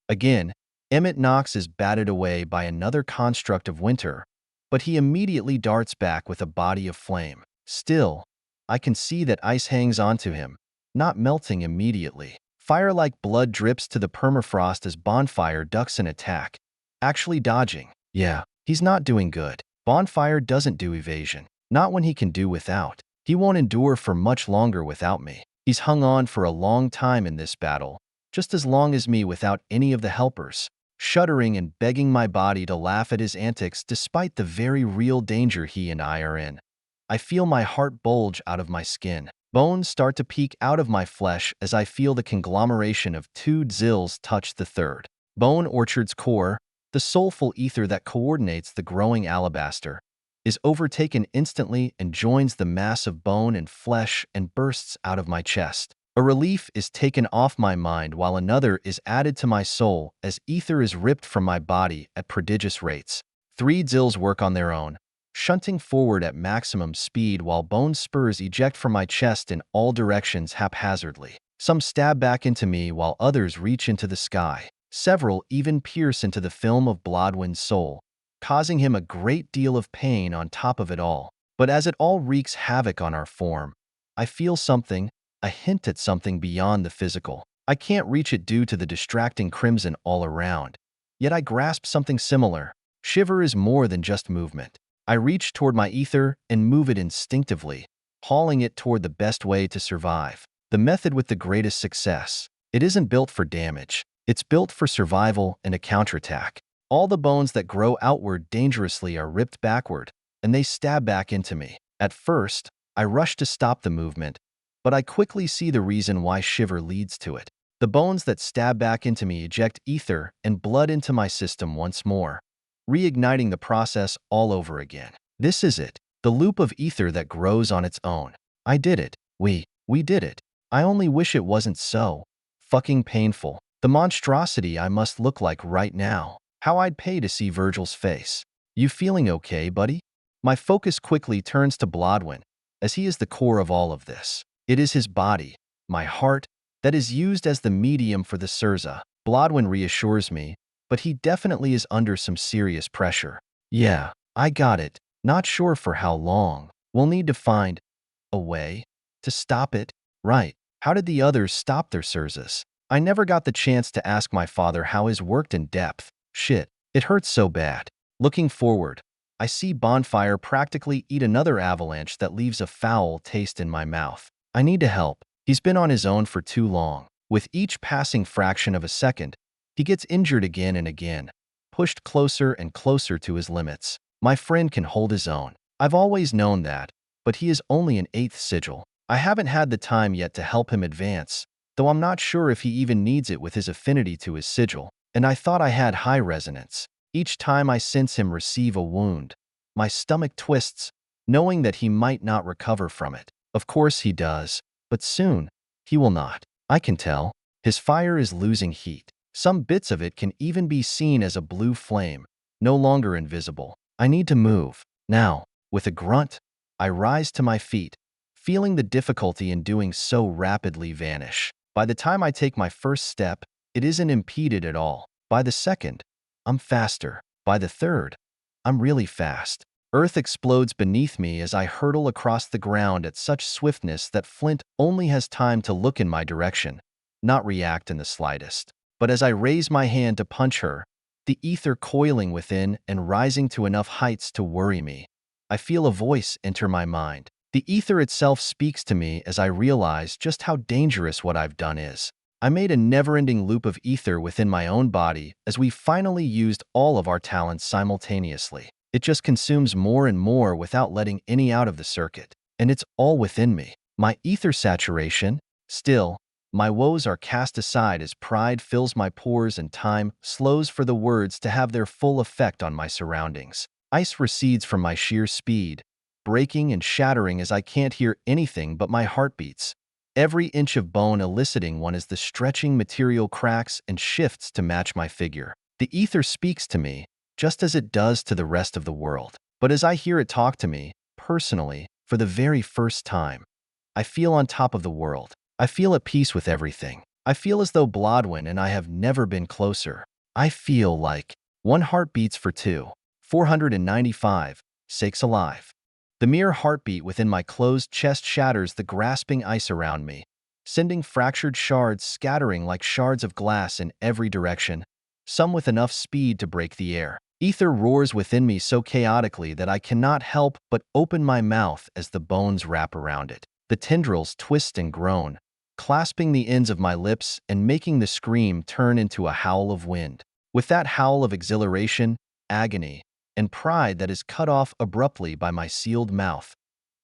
Again, Emmett Knox is batted away by another construct of winter, but he immediately darts back with a body of flame. Still, I can see that ice hangs onto him, not melting immediately. Fire-like blood drips to the permafrost as Bonfire ducks an attack, actually dodging. Yeah, he's not doing good. Bonfire doesn't do evasion. Not when he can do without. He won't endure for much longer without me. He's hung on for a long time in this battle, just as long as me without any of the helpers, shuddering and begging my body to laugh at his antics despite the very real danger he and I are in. I feel my heart bulge out of my skin. Bones start to peek out of my flesh as I feel the conglomeration of 2 Zills touch the third. Bone Orchard's core, the soulful ether that coordinates the growing alabaster, is overtaken instantly and joins the mass of bone and flesh and bursts out of my chest. A relief is taken off my mind while another is added to my soul as ether is ripped from my body at prodigious rates. 3 Zills work on their own, shunting forward at maximum speed while bone spurs eject from my chest in all directions haphazardly. Some stab back into me while others reach into the sky. Several even pierce into the film of Blodwen's soul, causing him a great deal of pain on top of it all. But as it all wreaks havoc on our form, I feel something, a hint at something beyond the physical. I can't reach it due to the distracting crimson all around. Yet I grasp something similar. Shiver is more than just movement. I reach toward my ether and move it instinctively, hauling it toward the best way to survive. The method with the greatest success. It isn't built for damage. It's built for survival and a counterattack. All the bones that grow outward dangerously are ripped backward, and they stab back into me. At first, I rush to stop the movement, but I quickly see the reason why Shiver leads to it. The bones that stab back into me eject ether and blood into my system once more, reigniting the process all over again. This is it, the loop of ether that grows on its own. I did it. We did it. I only wish it wasn't so fucking painful. The monstrosity I must look like right now. How I'd pay to see Virgil's face. You feeling okay, buddy? My focus quickly turns to Blodwen, as he is the core of all of this. It is his body, my heart, that is used as the medium for the Surza. Blodwen reassures me, but he definitely is under some serious pressure. Yeah, I got it. Not sure for how long. We'll need to find a way to stop it. Right. How did the others stop their Surzas? I never got the chance to ask my father how his worked in depth. Shit, it hurts so bad. Looking forward, I see Bonfire practically eat another avalanche that leaves a foul taste in my mouth. I need to help. He's been on his own for too long. With each passing fraction of a second, he gets injured again and again, pushed closer and closer to his limits. My friend can hold his own. I've always known that, but he is only an 8th sigil. I haven't had the time yet to help him advance, though I'm not sure if he even needs it with his affinity to his sigil, and I thought I had high resonance. Each time I sense him receive a wound, my stomach twists, knowing that he might not recover from it. Of course he does, but soon, he will not. I can tell. His fire is losing heat. Some bits of it can even be seen as a blue flame, no longer invisible. I need to move. Now, with a grunt, I rise to my feet, feeling the difficulty in doing so rapidly vanish. By the time I take my first step, it isn't impeded at all. By the second, I'm faster. By the third, I'm really fast. Earth explodes beneath me as I hurtle across the ground at such swiftness that Flint only has time to look in my direction, not react in the slightest. But as I raise my hand to punch her, the ether coiling within and rising to enough heights to worry me, I feel a voice enter my mind. The ether itself speaks to me as I realize just how dangerous what I've done is. I made a never-ending loop of ether within my own body as we finally used all of our talents simultaneously. It just consumes more and more without letting any out of the circuit. And it's all within me. My ether saturation, still, my woes are cast aside as pride fills my pores and time slows for the words to have their full effect on my surroundings. Ice recedes from my sheer speed, breaking and shattering as I can't hear anything but my heartbeats. Every inch of bone eliciting one as the stretching material cracks and shifts to match my figure. The ether speaks to me, just as it does to the rest of the world. But as I hear it talk to me, personally, for the very first time, I feel on top of the world. I feel at peace with everything. I feel as though Blodwen and I have never been closer. I feel like one heart beats for two. 495, sakes alive. The mere heartbeat within my closed chest shatters the grasping ice around me, sending fractured shards scattering like shards of glass in every direction, some with enough speed to break the air. Ether roars within me so chaotically that I cannot help but open my mouth as the bones wrap around it. The tendrils twist and groan, clasping the ends of my lips and making the scream turn into a howl of wind. With that howl of exhilaration, agony, and pride that is cut off abruptly by my sealed mouth,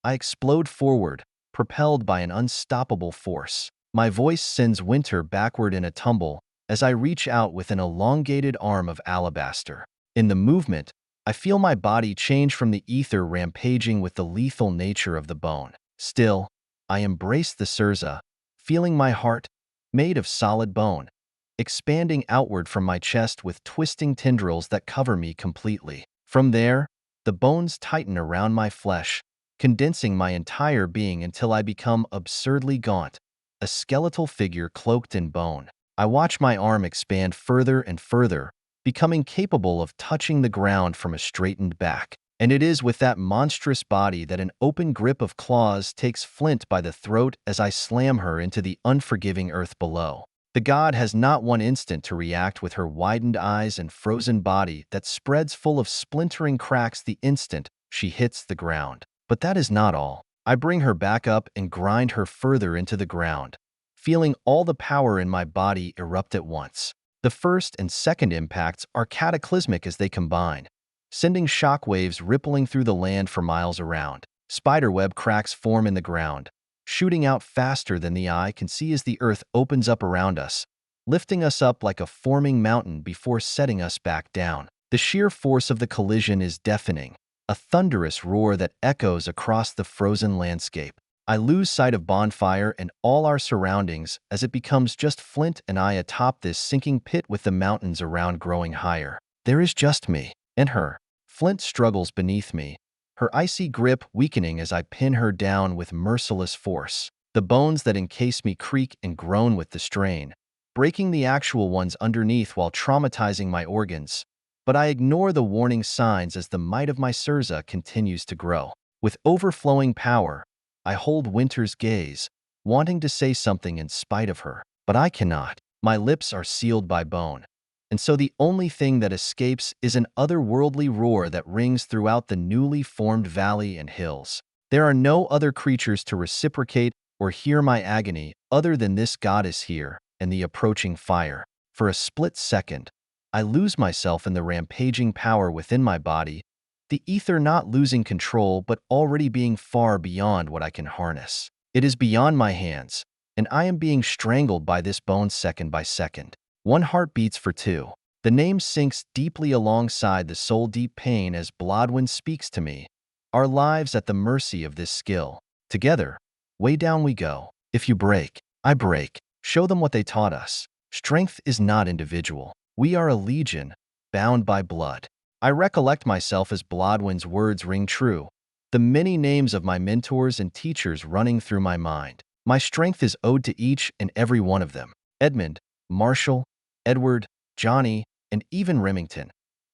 I explode forward, propelled by an unstoppable force. My voice sends Winter backward in a tumble as I reach out with an elongated arm of alabaster. In the movement, I feel my body change from the ether rampaging with the lethal nature of the bone. Still, I embrace the Surza, feeling my heart, made of solid bone, expanding outward from my chest with twisting tendrils that cover me completely. From there, the bones tighten around my flesh, condensing my entire being until I become absurdly gaunt, a skeletal figure cloaked in bone. I watch my arm expand further and further, becoming capable of touching the ground from a straightened back. And it is with that monstrous body that an open grip of claws takes Flint by the throat as I slam her into the unforgiving earth below. The god has not one instant to react with her widened eyes and frozen body that spreads full of splintering cracks the instant she hits the ground. But that is not all. I bring her back up and grind her further into the ground, feeling all the power in my body erupt at once. The first and second impacts are cataclysmic as they combine, sending shockwaves rippling through the land for miles around. Spiderweb cracks form in the ground, shooting out faster than the eye can see as the earth opens up around us, lifting us up like a forming mountain before setting us back down. The sheer force of the collision is deafening, a thunderous roar that echoes across the frozen landscape. I lose sight of Bonfire and all our surroundings as it becomes just Flint and I atop this sinking pit with the mountains around growing higher. There is just me and her. Flint struggles beneath me, her icy grip weakening as I pin her down with merciless force. The bones that encase me creak and groan with the strain, breaking the actual ones underneath while traumatizing my organs. But I ignore the warning signs as the might of my Surza continues to grow. With overflowing power, I hold Winter's gaze, wanting to say something in spite of her. But I cannot. My lips are sealed by bone. And so the only thing that escapes is an otherworldly roar that rings throughout the newly formed valley and hills. There are no other creatures to reciprocate or hear my agony other than this goddess here and the approaching fire. For a split second, I lose myself in the rampaging power within my body, the ether not losing control but already being far beyond what I can harness. It is beyond my hands, and I am being strangled by this bone second by second. One heart beats for two. The name sinks deeply alongside the soul-deep pain as Blodwyn speaks to me, our lives at the mercy of this skill. Together, way down we go. If you break, I break. Show them what they taught us. Strength is not individual. We are a legion, bound by blood. I recollect myself as Blodwyn's words ring true, the many names of my mentors and teachers running through my mind. My strength is owed to each and every one of them. Edmund, Marshall, Edward, Johnny, and even Remington.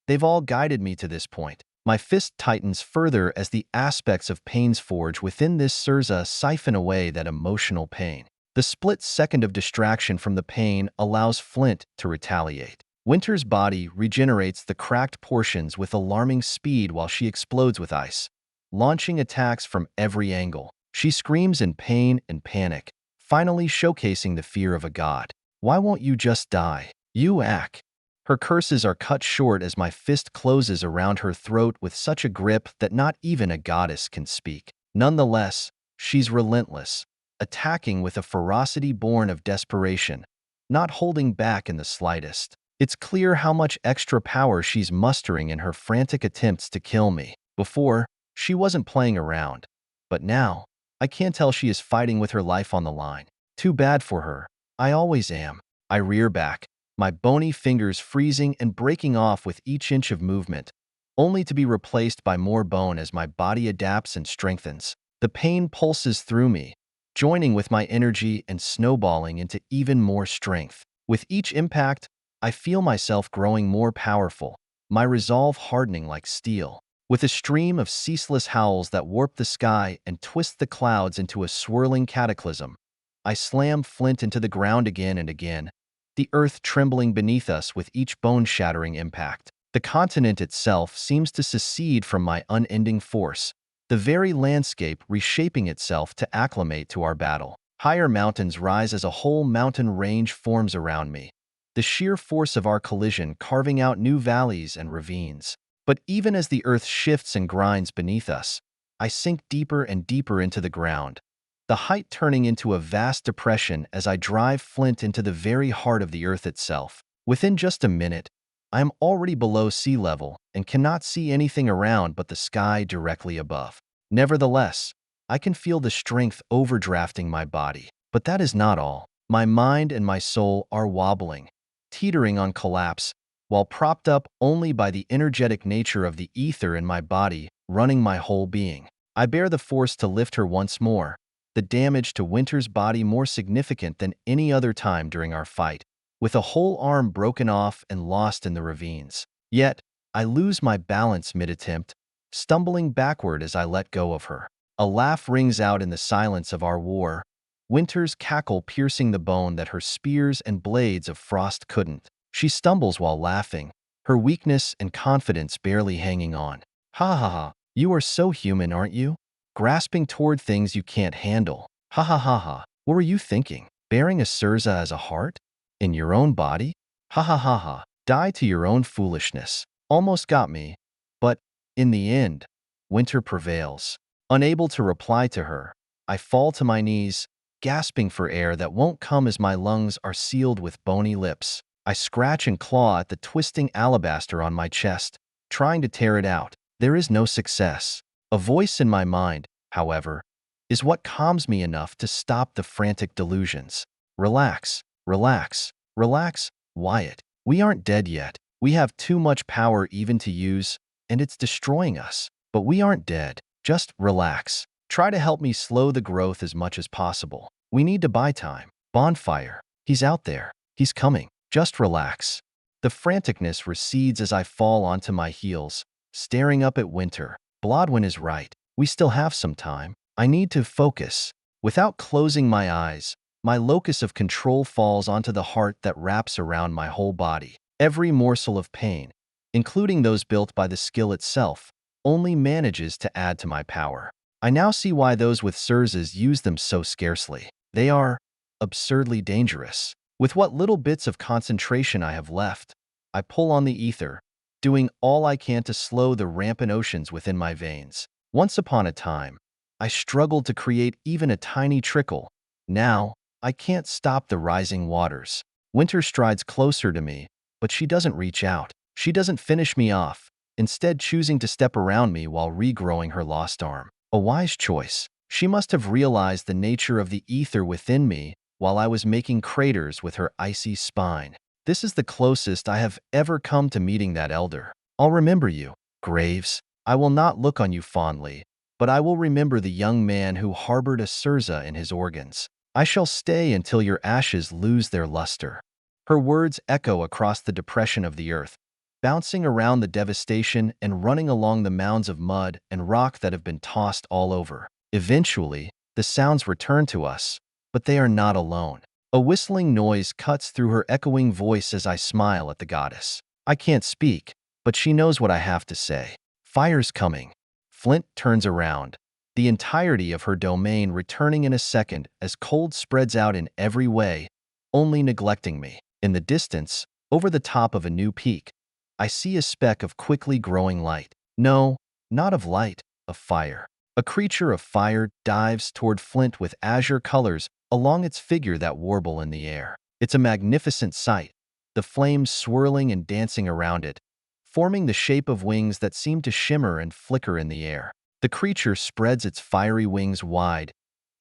They've all guided me to this point. My fist tightens further as the aspects of Pain's Forge within this Surza siphon away that emotional pain. The split second of distraction from the pain allows Flint to retaliate. Winter's body regenerates the cracked portions with alarming speed while she explodes with ice, launching attacks from every angle. She screams in pain and panic, finally showcasing the fear of a god. Why won't you just die? You ack. Her curses are cut short as my fist closes around her throat with such a grip that not even a goddess can speak. Nonetheless, she's relentless, attacking with a ferocity born of desperation, not holding back in the slightest. It's clear how much extra power she's mustering in her frantic attempts to kill me. Before, she wasn't playing around, but now, I can tell she is fighting with her life on the line. Too bad for her. I always am. I rear back, my bony fingers freezing and breaking off with each inch of movement, only to be replaced by more bone as my body adapts and strengthens. The pain pulses through me, joining with my energy and snowballing into even more strength. With each impact, I feel myself growing more powerful, my resolve hardening like steel. With a stream of ceaseless howls that warp the sky and twist the clouds into a swirling cataclysm, I slam Flint into the ground again and again, the earth trembling beneath us with each bone-shattering impact. The continent itself seems to secede from my unending force, the very landscape reshaping itself to acclimate to our battle. Higher mountains rise as a whole mountain range forms around me, the sheer force of our collision carving out new valleys and ravines. But even as the earth shifts and grinds beneath us, I sink deeper and deeper into the ground, the height turning into a vast depression as I drive Flint into the very heart of the earth itself. Within just a minute, I am already below sea level and cannot see anything around but the sky directly above. Nevertheless, I can feel the strength overdrafting my body. But that is not all. My mind and my soul are wobbling, teetering on collapse, while propped up only by the energetic nature of the ether in my body running my whole being. I bear the force to lift her once more, the damage to Winter's body more significant than any other time during our fight, with a whole arm broken off and lost in the ravines. Yet, I lose my balance mid-attempt, stumbling backward as I let go of her. A laugh rings out in the silence of our war, Winter's cackle piercing the bone that her spears and blades of frost couldn't. She stumbles while laughing, her weakness and confidence barely hanging on. Ha ha ha, you are so human, aren't you? Grasping toward things you can't handle. Ha ha ha ha, what were you thinking? Bearing a Sirza as a heart? In your own body? Ha ha ha ha, die to your own foolishness. Almost got me, but, in the end, Winter prevails. Unable to reply to her, I fall to my knees, gasping for air that won't come as my lungs are sealed with bony lips. I scratch and claw at the twisting alabaster on my chest, trying to tear it out. There is no success. A voice in my mind, however, is what calms me enough to stop the frantic delusions. Relax, relax, relax, Wyatt. We aren't dead yet. We have too much power even to use, and it's destroying us. But we aren't dead. Just relax. Try to help me slow the growth as much as possible. We need to buy time. Bonfire. He's out there. He's coming. Just relax. The franticness recedes as I fall onto my heels, staring up at Winter. Blodwyn is right. We still have some time. I need to focus. Without closing my eyes, my locus of control falls onto the heart that wraps around my whole body. Every morsel of pain, including those built by the skill itself, only manages to add to my power. I now see why those with Sirzas use them so scarcely. They are absurdly dangerous. With what little bits of concentration I have left, I pull on the ether, doing all I can to slow the rampant oceans within my veins. Once upon a time, I struggled to create even a tiny trickle. Now, I can't stop the rising waters. Winter strides closer to me, but she doesn't reach out. She doesn't finish me off, instead choosing to step around me while regrowing her lost arm. A wise choice. She must have realized the nature of the ether within me while I was making craters with her icy spine. This is the closest I have ever come to meeting that elder. I'll remember you, Graves. I will not look on you fondly, but I will remember the young man who harbored a Sirza in his organs. I shall stay until your ashes lose their luster. Her words echo across the depression of the earth, bouncing around the devastation and running along the mounds of mud and rock that have been tossed all over. Eventually, the sounds return to us, but they are not alone. A whistling noise cuts through her echoing voice as I smile at the goddess. I can't speak, but she knows what I have to say. Fire's coming. Flint turns around, the entirety of her domain returning in a second as cold spreads out in every way, only neglecting me. In the distance, over the top of a new peak, I see a speck of quickly growing light. No, not of light, of fire. A creature of fire dives toward Flint with azure colors along its figure that warble in the air. It's a magnificent sight, the flames swirling and dancing around it, forming the shape of wings that seem to shimmer and flicker in the air. The creature spreads its fiery wings wide,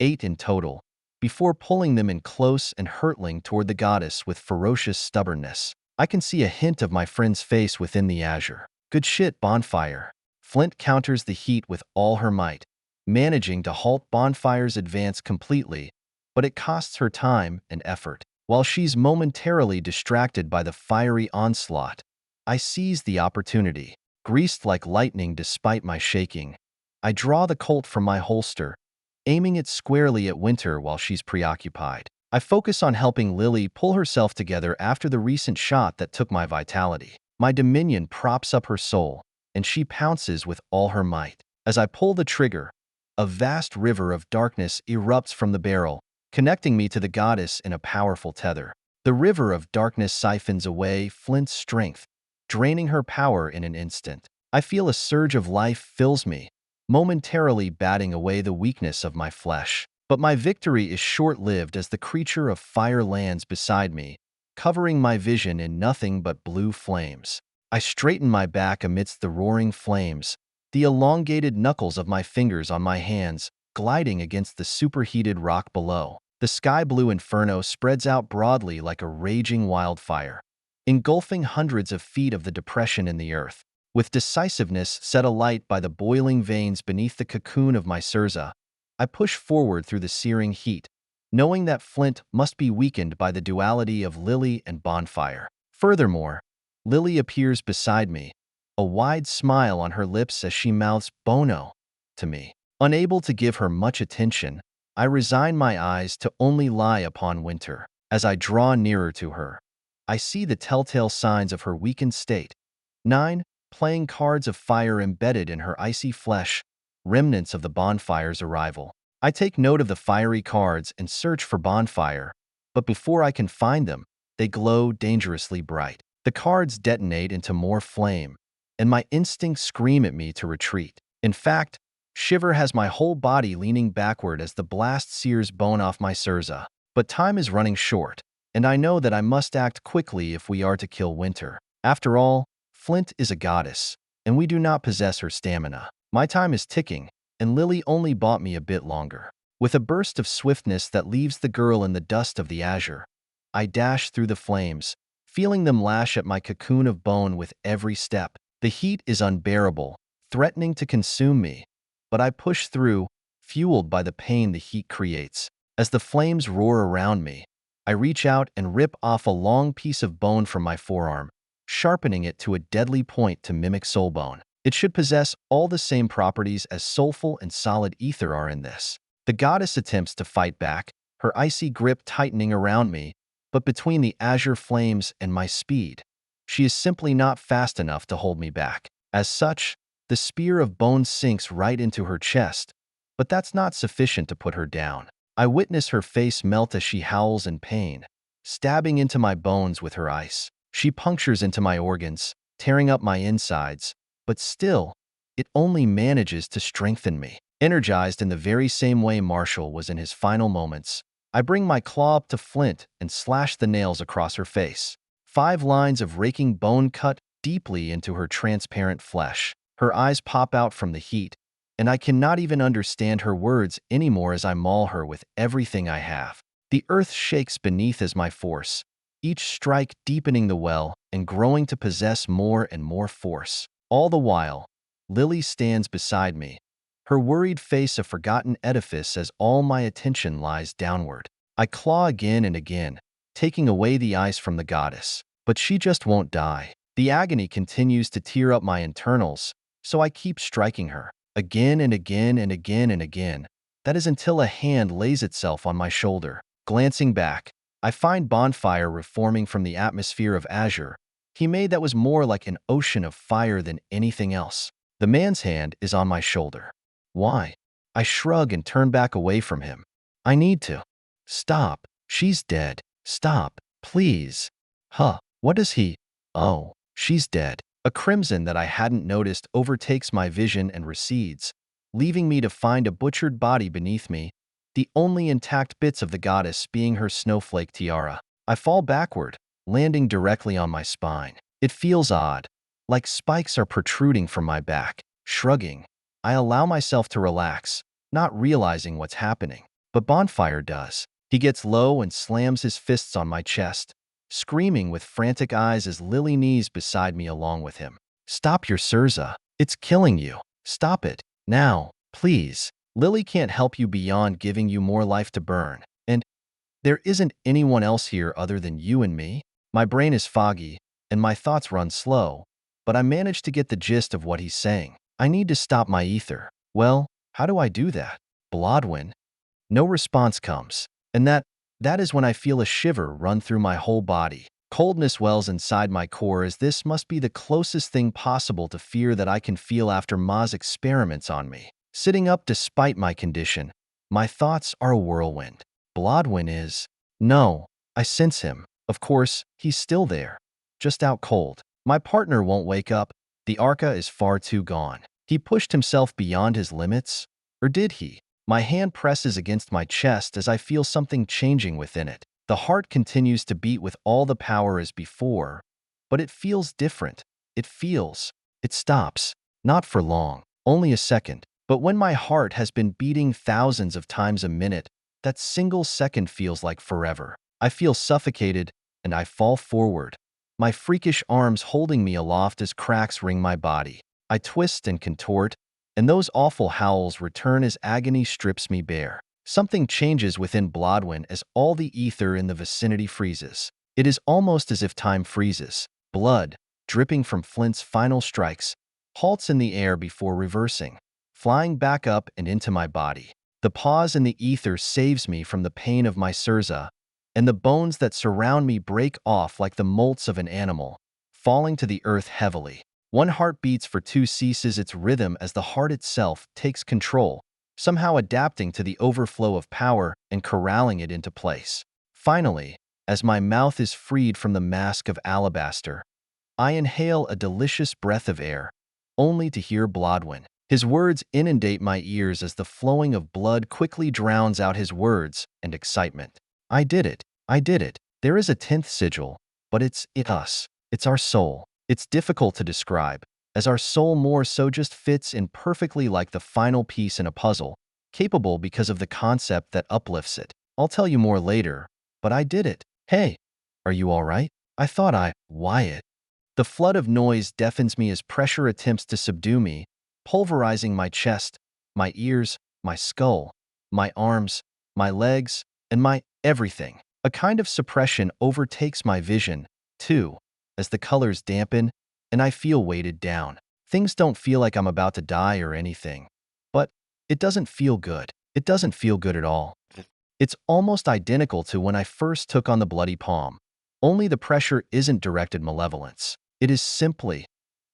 8 in total, before pulling them in close and hurtling toward the goddess with ferocious stubbornness. I can see a hint of my friend's face within the azure. Good shit, Bonfire. Flint counters the heat with all her might, managing to halt Bonfire's advance completely, but it costs her time and effort. While she's momentarily distracted by the fiery onslaught, I seize the opportunity. Greased like lightning despite my shaking, I draw the Colt from my holster, aiming it squarely at Winter while she's preoccupied. I focus on helping Lily pull herself together after the recent shot that took my vitality. My dominion props up her soul, and she pounces with all her might. As I pull the trigger, a vast river of darkness erupts from the barrel, connecting me to the goddess in a powerful tether. The river of darkness siphons away Flint's strength, draining her power in an instant. I feel a surge of life fills me, momentarily batting away the weakness of my flesh. But my victory is short-lived as the creature of fire lands beside me, covering my vision in nothing but blue flames. I straighten my back amidst the roaring flames, the elongated knuckles of my fingers on my hands gliding against the superheated rock below. The sky-blue inferno spreads out broadly like a raging wildfire, engulfing hundreds of feet of the depression in the earth. With decisiveness set alight by the boiling veins beneath the cocoon of my Sirza, I push forward through the searing heat, knowing that Flint must be weakened by the duality of Lily and bonfire. Furthermore, Lily appears beside me, a wide smile on her lips as she mouths "Bono" to me. Unable to give her much attention, I resign my eyes to only lie upon Winter. As I draw nearer to her, I see the telltale signs of her weakened state. 9. Playing cards of fire embedded in her icy flesh, remnants of the bonfire's arrival. I take note of the fiery cards and search for bonfire, but before I can find them, they glow dangerously bright. The cards detonate into more flame, and my instincts scream at me to retreat. In fact, shiver has my whole body leaning backward as the blast sears bone off my Sirza. But time is running short, and I know that I must act quickly if we are to kill Winter. After all, Flint is a goddess, and we do not possess her stamina. My time is ticking, and Lily only bought me a bit longer. With a burst of swiftness that leaves the girl in the dust of the azure, I dash through the flames, feeling them lash at my cocoon of bone with every step. The heat is unbearable, threatening to consume me, but I push through, fueled by the pain the heat creates. As the flames roar around me, I reach out and rip off a long piece of bone from my forearm, sharpening it to a deadly point to mimic soulbone. It should possess all the same properties as soulful and solid ether are in this. The goddess attempts to fight back, her icy grip tightening around me, but between the azure flames and my speed, she is simply not fast enough to hold me back. As such, the spear of bone sinks right into her chest, but that's not sufficient to put her down. I witness her face melt as she howls in pain, stabbing into my bones with her ice. She punctures into my organs, tearing up my insides, but still, it only manages to strengthen me. Energized in the very same way Marshall was in his final moments, I bring my claw up to Flint and slash the nails across her face. 5 lines of raking bone cut deeply into her transparent flesh. Her eyes pop out from the heat, and I cannot even understand her words anymore as I maul her with everything I have. The earth shakes beneath as my force, each strike deepening the well and growing to possess more and more force. All the while, Lily stands beside me, her worried face a forgotten edifice as all my attention lies downward. I claw again and again, taking away the ice from the goddess, but she just won't die. The agony continues to tear up my internals, so I keep striking her, again and again and again and again. That is until a hand lays itself on my shoulder. Glancing back, I find bonfire reforming from the atmosphere of azure he made that was more like an ocean of fire than anything else. The man's hand is on my shoulder. Why? I shrug and turn back away from him. I need to. Stop. She's dead. Stop. Please. Huh. What does he? Oh, she's dead. A crimson that I hadn't noticed overtakes my vision and recedes, leaving me to find a butchered body beneath me, the only intact bits of the goddess being her snowflake tiara. I fall backward, landing directly on my spine. It feels odd, like spikes are protruding from my back. Shrugging, I allow myself to relax, not realizing what's happening. But Bonfire does. He gets low and slams his fists on my chest, screaming with frantic eyes as Lily knees beside me along with him. Stop your Sirza. It's killing you. Stop it. Now, please. Lily can't help you beyond giving you more life to burn. And there isn't anyone else here other than you and me. My brain is foggy, and my thoughts run slow, but I manage to get the gist of what he's saying. I need to stop my ether. Well, how do I do that? Blodwyn. No response comes, and that is when I feel a shiver run through my whole body. Coldness wells inside my core as this must be the closest thing possible to fear that I can feel after Ma's experiments on me. Sitting up despite my condition, my thoughts are a whirlwind. Blodwyn is... No, I sense him. Of course, he's still there, just out cold. My partner won't wake up. The Arca is far too gone. He pushed himself beyond his limits? Or did he? My hand presses against my chest as I feel something changing within it. The heart continues to beat with all the power as before, but it feels different. It stops. Not for long, only a second. But when my heart has been beating thousands of times a minute, that single second feels like forever. I feel suffocated, and I fall forward, my freakish arms holding me aloft as cracks ring my body. I twist and contort, and those awful howls return as agony strips me bare. Something changes within Blodwyn as all the ether in the vicinity freezes. It is almost as if time freezes. Blood, dripping from Flint's final strikes, halts in the air before reversing, flying back up and into my body. The pause in the ether saves me from the pain of my Sirza, and the bones that surround me break off like the molts of an animal, falling to the earth heavily. One heart beats for two, ceases its rhythm as the heart itself takes control, somehow adapting to the overflow of power and corralling it into place. Finally, as my mouth is freed from the mask of alabaster, I inhale a delicious breath of air, only to hear Blodwyn. His words inundate my ears as the flowing of blood quickly drowns out his words and excitement. I did it. I did it. There is a 10th sigil, but it's us. It's our soul. It's difficult to describe, as our soul more so just fits in perfectly like the final piece in a puzzle, capable because of the concept that uplifts it. I'll tell you more later, but I did it. Hey, are you all right? I thought Wyatt. The flood of noise deafens me as pressure attempts to subdue me, pulverizing my chest, my ears, my skull, my arms, my legs, and my everything. A kind of suppression overtakes my vision, too, as the colors dampen and I feel weighted down. Things don't feel like I'm about to die or anything, but it doesn't feel good. It doesn't feel good at all. It's almost identical to when I first took on the bloody palm. Only the pressure isn't directed malevolence. It is simply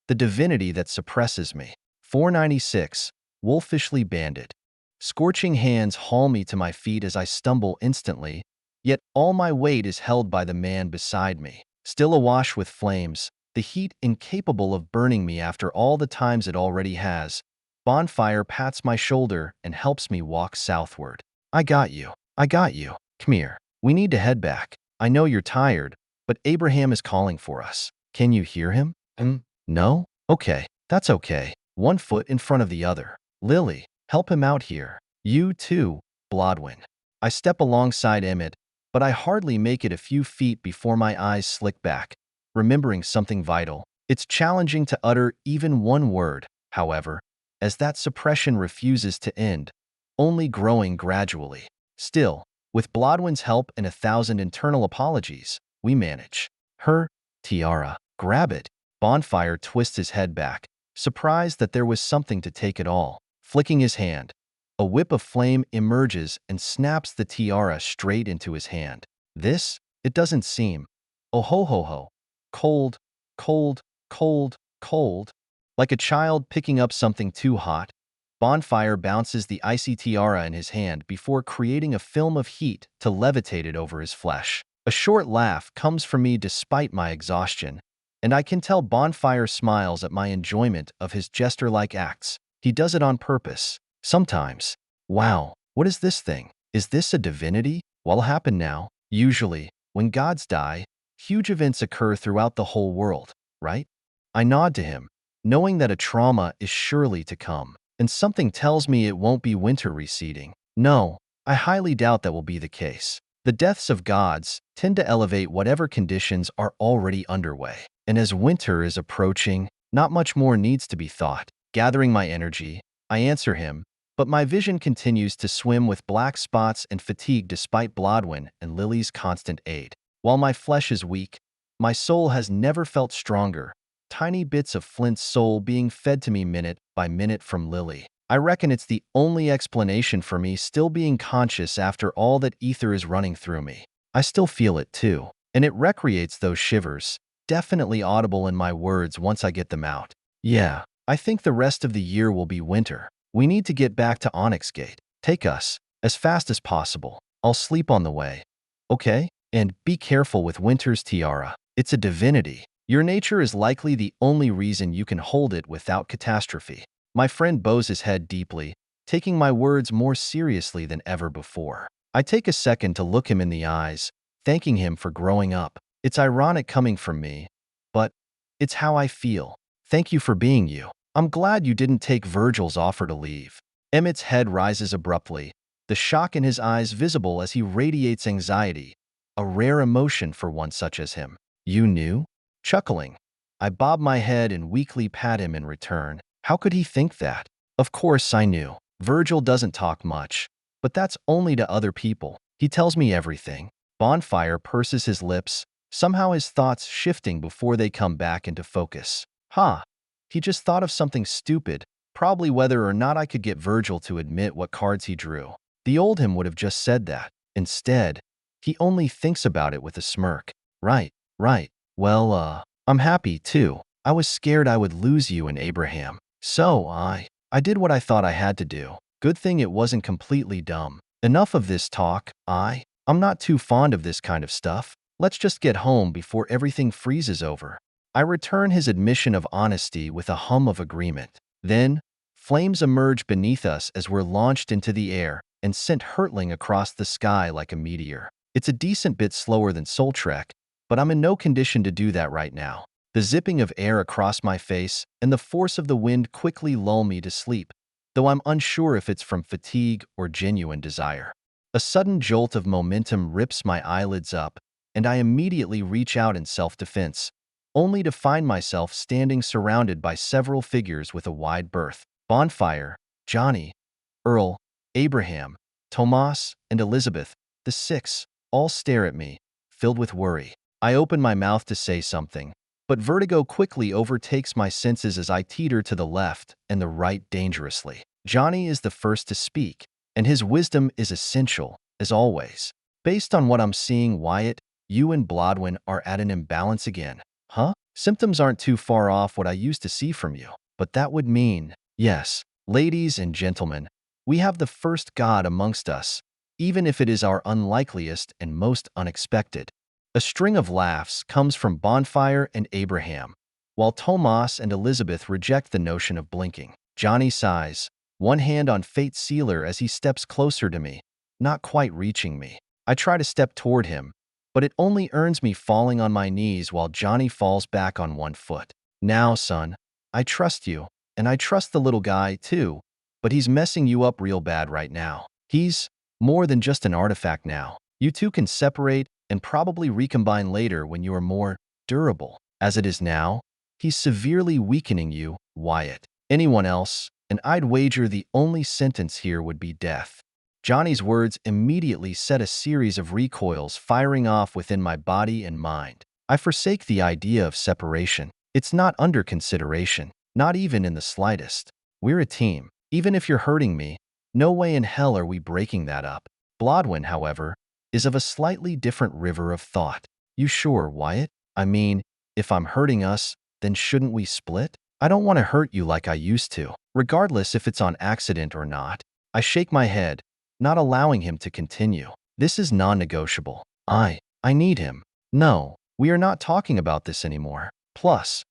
the divinity that suppresses me. 496, wolfishly banded. Scorching hands haul me to my feet as I stumble instantly, yet all my weight is held by the man beside me. Still awash with flames, the heat incapable of burning me after all the times it already has, Bonfire pats my shoulder and helps me walk southward. I got you. I got you. Come here. We need to head back. I know you're tired, but Abraham is calling for us. Can you hear him? No? Okay. That's okay. One foot in front of the other. Lily, help him out here. You too, Blodwyn. I step alongside Emmett, but I hardly make it a few feet before my eyes slick back, remembering something vital. It's challenging to utter even one word, however, as that suppression refuses to end, only growing gradually. Still, with Blodwyn's help and 1,000 internal apologies, we manage. Her tiara. Grab it. Bonfire twists his head back, surprised that there was something to take it all. Flicking his hand, a whip of flame emerges and snaps the tiara straight into his hand. This, it doesn't seem. Oh ho ho ho. Cold, cold, cold, cold. Like a child picking up something too hot, Bonfire bounces the icy tiara in his hand before creating a film of heat to levitate it over his flesh. A short laugh comes from me despite my exhaustion, and I can tell Bonfire smiles at my enjoyment of his jester-like acts. He does it on purpose. Sometimes. Wow, what is this thing? Is this a divinity? What'll happen now? Usually, when gods die, huge events occur throughout the whole world, right? I nod to him, knowing that a trauma is surely to come, and something tells me it won't be winter receding. No, I highly doubt that will be the case. The deaths of gods tend to elevate whatever conditions are already underway, and as winter is approaching, not much more needs to be thought. Gathering my energy, I answer him, but my vision continues to swim with black spots and fatigue despite Blodwyn and Lily's constant aid. While my flesh is weak, my soul has never felt stronger, tiny bits of Flint's soul being fed to me minute by minute from Lily. I reckon it's the only explanation for me still being conscious after all that ether is running through me. I still feel it too, and it recreates those shivers, definitely audible in my words once I get them out. Yeah, I think the rest of the year will be winter. We need to get back to Onyxgate. Take us, as fast as possible. I'll sleep on the way. Okay? And be careful with Winter's tiara. It's a divinity. Your nature is likely the only reason you can hold it without catastrophe. My friend bows his head deeply, taking my words more seriously than ever before. I take a second to look him in the eyes, thanking him for growing up. It's ironic coming from me, but it's how I feel. Thank you for being you. I'm glad you didn't take Virgil's offer to leave. Emmett's head rises abruptly, the shock in his eyes visible as he radiates anxiety, a rare emotion for one such as him. You knew? Chuckling, I bob my head and weakly pat him in return. How could he think that? Of course I knew. Virgil doesn't talk much, but that's only to other people. He tells me everything. Bonfire purses his lips, somehow his thoughts shifting before they come back into focus. He just thought of something stupid, probably whether or not I could get Virgil to admit what cards he drew. The old him would have just said that. Instead, he only thinks about it with a smirk. Right. Well, I'm happy too. I was scared I would lose you and Abraham. So I did what I thought I had to do. Good thing it wasn't completely dumb. Enough of this talk. I'm not too fond of this kind of stuff. Let's just get home before everything freezes over. I return his admission of honesty with a hum of agreement. Then, flames emerge beneath us as we're launched into the air and sent hurtling across the sky like a meteor. It's a decent bit slower than Soul Trek, but I'm in no condition to do that right now. The zipping of air across my face and the force of the wind quickly lull me to sleep, though I'm unsure if it's from fatigue or genuine desire. A sudden jolt of momentum rips my eyelids up, and I immediately reach out in self-defense, only to find myself standing surrounded by several figures with a wide berth. Bonfire, Johnny, Earl, Abraham, Tomas, and Elizabeth, the six, all stare at me, filled with worry. I open my mouth to say something, but vertigo quickly overtakes my senses as I teeter to the left and the right dangerously. Johnny is the first to speak, and his wisdom is essential, as always. Based on what I'm seeing, Wyatt, you and Blodwin are at an imbalance again. Symptoms aren't too far off what I used to see from you, but that would mean, yes, ladies and gentlemen, we have the first god amongst us, even if it is our unlikeliest and most unexpected. A string of laughs comes from Bonfire and Abraham, while Tomas and Elizabeth reject the notion of blinking. Johnny sighs, one hand on fate's sealer as he steps closer to me, not quite reaching me. I try to step toward him, but it only earns me falling on my knees while Johnny falls back on one foot. Now, son, I trust you, and I trust the little guy, too, but he's messing you up real bad right now. He's more than just an artifact now. You two can separate and probably recombine later when you are more durable. As it is now, he's severely weakening you, Wyatt. Anyone else, and I'd wager the only sentence here would be death. Johnny's words immediately set a series of recoils firing off within my body and mind. I forsake the idea of separation. It's not under consideration, not even in the slightest. We're a team. Even if you're hurting me, no way in hell are we breaking that up. Blodwin, however, is of a slightly different river of thought. You sure, Wyatt? I mean, if I'm hurting us, then shouldn't we split? I don't want to hurt you like I used to, regardless if it's on accident or not. I shake my head, not allowing him to continue. This is non-negotiable. I need him. No, we are not talking about this anymore. Plus,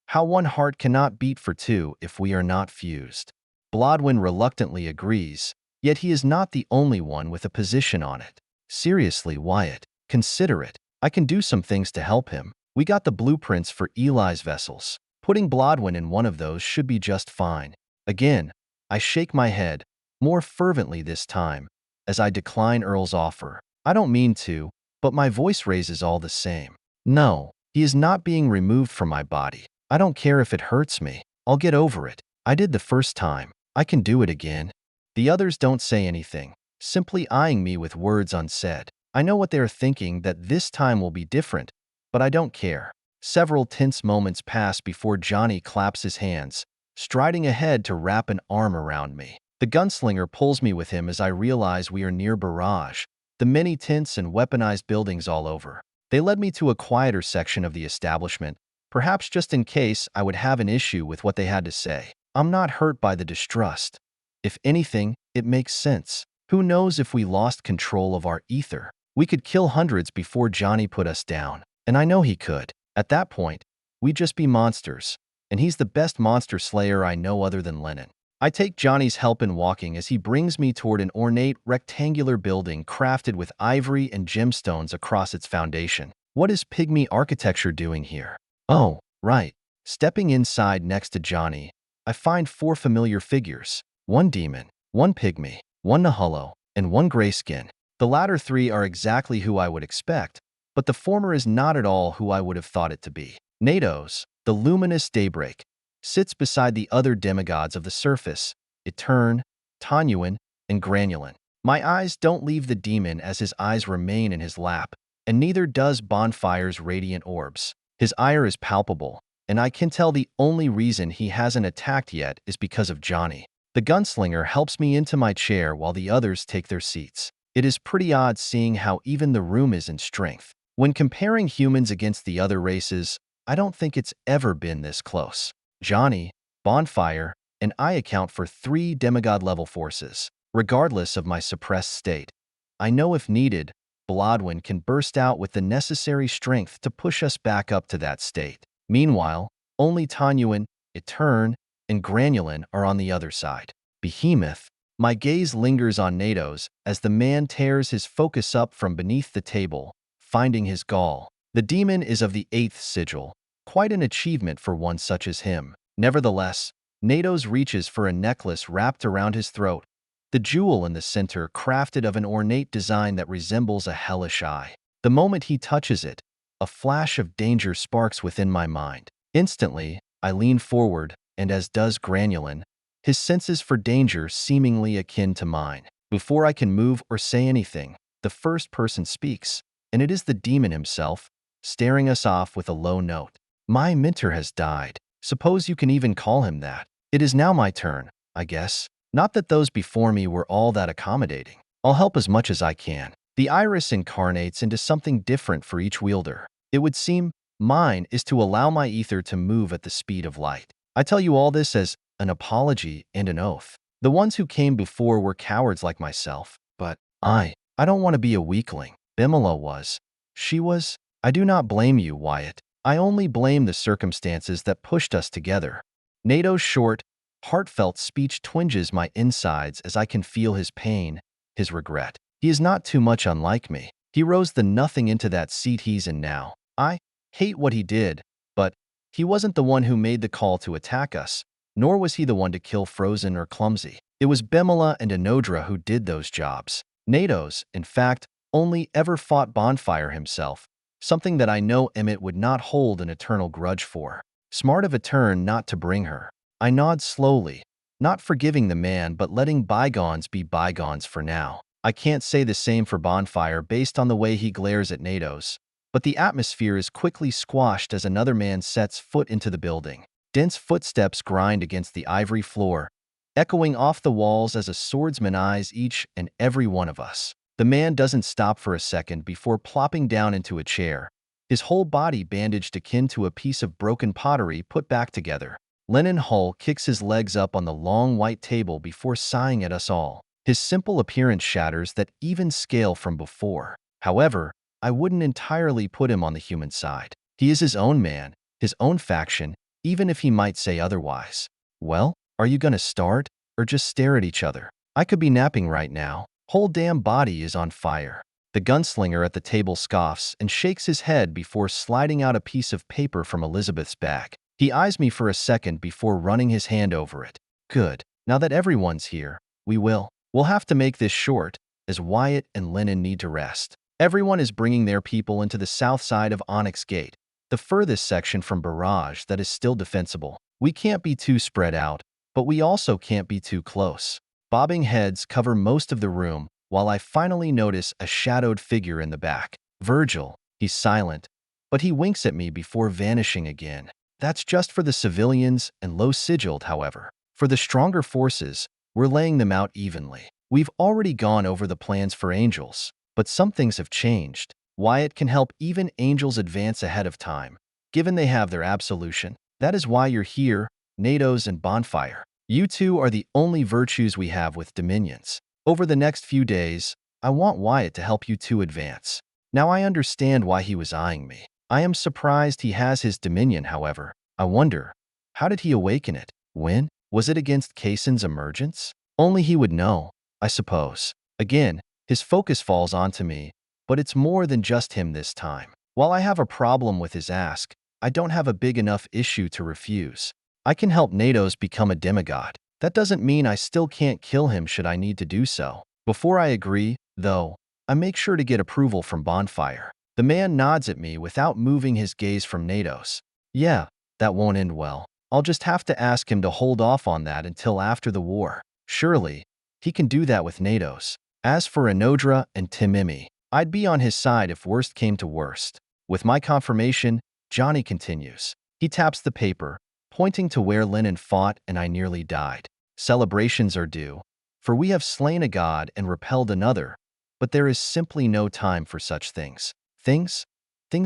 how one heart cannot beat for two if we are not fused. Blodwin reluctantly agrees, yet he is not the only one with a position on it. Seriously, Wyatt, consider it. I can do some things to help him. We got the blueprints for Eli's vessels. Putting Blodwin in one of those should be just fine. Again, I shake my head, more fervently this time, as I decline Earl's offer. I don't mean to, but my voice raises all the same. No, he is not being removed from my body. I don't care if it hurts me. I'll get over it. I did the first time. I can do it again. The others don't say anything, simply eyeing me with words unsaid. I know what they are thinking, that this time will be different, but I don't care. Several tense moments pass before Johnny claps his hands, striding ahead to wrap an arm around me. The gunslinger pulls me with him as I realize we are near Barrage, the many tents and weaponized buildings all over. They led me to a quieter section of the establishment, perhaps just in case I would have an issue with what they had to say. I'm not hurt by the distrust. If anything, it makes sense. Who knows if we lost control of our ether? We could kill hundreds before Johnny put us down, and I know he could. At that point, we'd just be monsters, and he's the best monster slayer I know other than Lennon. I take Johnny's help in walking as he brings me toward an ornate, rectangular building crafted with ivory and gemstones across its foundation. What is pygmy architecture doing here? Oh, right. Stepping inside next to Johnny, I find 4 familiar figures. One demon, one pygmy, one Nahullo, and one grayskin. The latter 3 are exactly who I would expect, but the former is not at all who I would have thought it to be. Natos, the luminous daybreak, sits beside the other demigods of the surface, Etern, Tanyuan, and Granulan. My eyes don't leave the demon as his eyes remain in his lap, and neither does Bonfire's radiant orbs. His ire is palpable, and I can tell the only reason he hasn't attacked yet is because of Johnny. The gunslinger helps me into my chair while the others take their seats. It is pretty odd seeing how even the room is in strength. When comparing humans against the other races, I don't think it's ever been this close. Johnny, Bonfire, and I account for 3 demigod-level forces, regardless of my suppressed state. I know if needed, Blodwyn can burst out with the necessary strength to push us back up to that state. Meanwhile, only Tanyuan, Etern, and Granulan are on the other side. Behemoth, my gaze lingers on Natos as the man tears his focus up from beneath the table, finding his gall. The demon is of the 8th sigil, quite an achievement for one such as him. Nevertheless, Natos reaches for a necklace wrapped around his throat, the jewel in the center crafted of an ornate design that resembles a hellish eye. The moment he touches it, a flash of danger sparks within my mind. Instantly, I lean forward, and as does Granulan, his senses for danger seemingly akin to mine. Before I can move or say anything, the first person speaks, and it is the demon himself, staring us off with a low note. My mentor has died. Suppose you can even call him that. It is now my turn, I guess. Not that those before me were all that accommodating. I'll help as much as I can. The iris incarnates into something different for each wielder. It would seem mine is to allow my ether to move at the speed of light. I tell you all this as an apology and an oath. The ones who came before were cowards like myself, but I don't want to be a weakling. Bimala was. She was. I do not blame you, Wyatt. I only blame the circumstances that pushed us together. Nato's short, heartfelt speech twinges my insides as I can feel his pain, his regret. He is not too much unlike me. He rose the nothing into that seat he's in now. I hate what he did, but he wasn't the one who made the call to attack us, nor was he the one to kill Frozen or Clumsy. It was Bimala and Anodra who did those jobs. Natos, in fact, only ever fought Bonfire himself, something that I know Emmett would not hold an eternal grudge for. Smart of a turn not to bring her. I nod slowly, not forgiving the man but letting bygones be bygones for now. I can't say the same for Bonfire based on the way he glares at Natos, but the atmosphere is quickly squashed as another man sets foot into the building. Dense footsteps grind against the ivory floor, echoing off the walls as a swordsman eyes each and every one of us. The man doesn't stop for a second before plopping down into a chair, his whole body bandaged akin to a piece of broken pottery put back together. Lennon Hull kicks his legs up on the long white table before sighing at us all. His simple appearance shatters that even scale from before. However, I wouldn't entirely put him on the human side. He is his own man, his own faction, even if he might say otherwise. Well, are you gonna start, or just stare at each other? I could be napping right now. Whole damn body is on fire. The gunslinger at the table scoffs and shakes his head before sliding out a piece of paper from Elizabeth's bag. He eyes me for a second before running his hand over it. Good. Now that everyone's here, we'll have to make this short, as Wyatt and Lennon need to rest. Everyone is bringing their people into the south side of Onyx Gate, the furthest section from Barrage that is still defensible. We can't be too spread out, but we also can't be too close. Bobbing heads cover most of the room, while I finally notice a shadowed figure in the back. Virgil. He's silent, but he winks at me before vanishing again. That's just for the civilians and low-sigiled, however. For the stronger forces, we're laying them out evenly. We've already gone over the plans for angels, but some things have changed. Wyatt can help even angels advance ahead of time, given they have their absolution. That is why you're here, Natos and Bonfire. You two are the only virtues we have with dominions. Over the next few days, I want Wyatt to help you two advance. Now I understand why he was eyeing me. I am surprised he has his dominion, however. I wonder, how did he awaken it? When? Was it against Kaysen's emergence? Only he would know, I suppose. Again, his focus falls onto me, but it's more than just him this time. While I have a problem with his ask, I don't have a big enough issue to refuse. I can help Natos become a demigod. That doesn't mean I still can't kill him should I need to do so. Before I agree, though, I make sure to get approval from Bonfire. The man nods at me without moving his gaze from Natos. Yeah, that won't end well. I'll just have to ask him to hold off on that until after the war. Surely, he can do that with Natos. As for Anodra and Timimi, I'd be on his side if worst came to worst. With my confirmation, Johnny continues. He taps the paper, pointing to where Lennon fought and I nearly died. Celebrations are due, for we have slain a god and repelled another, but there is simply no time for such things. Things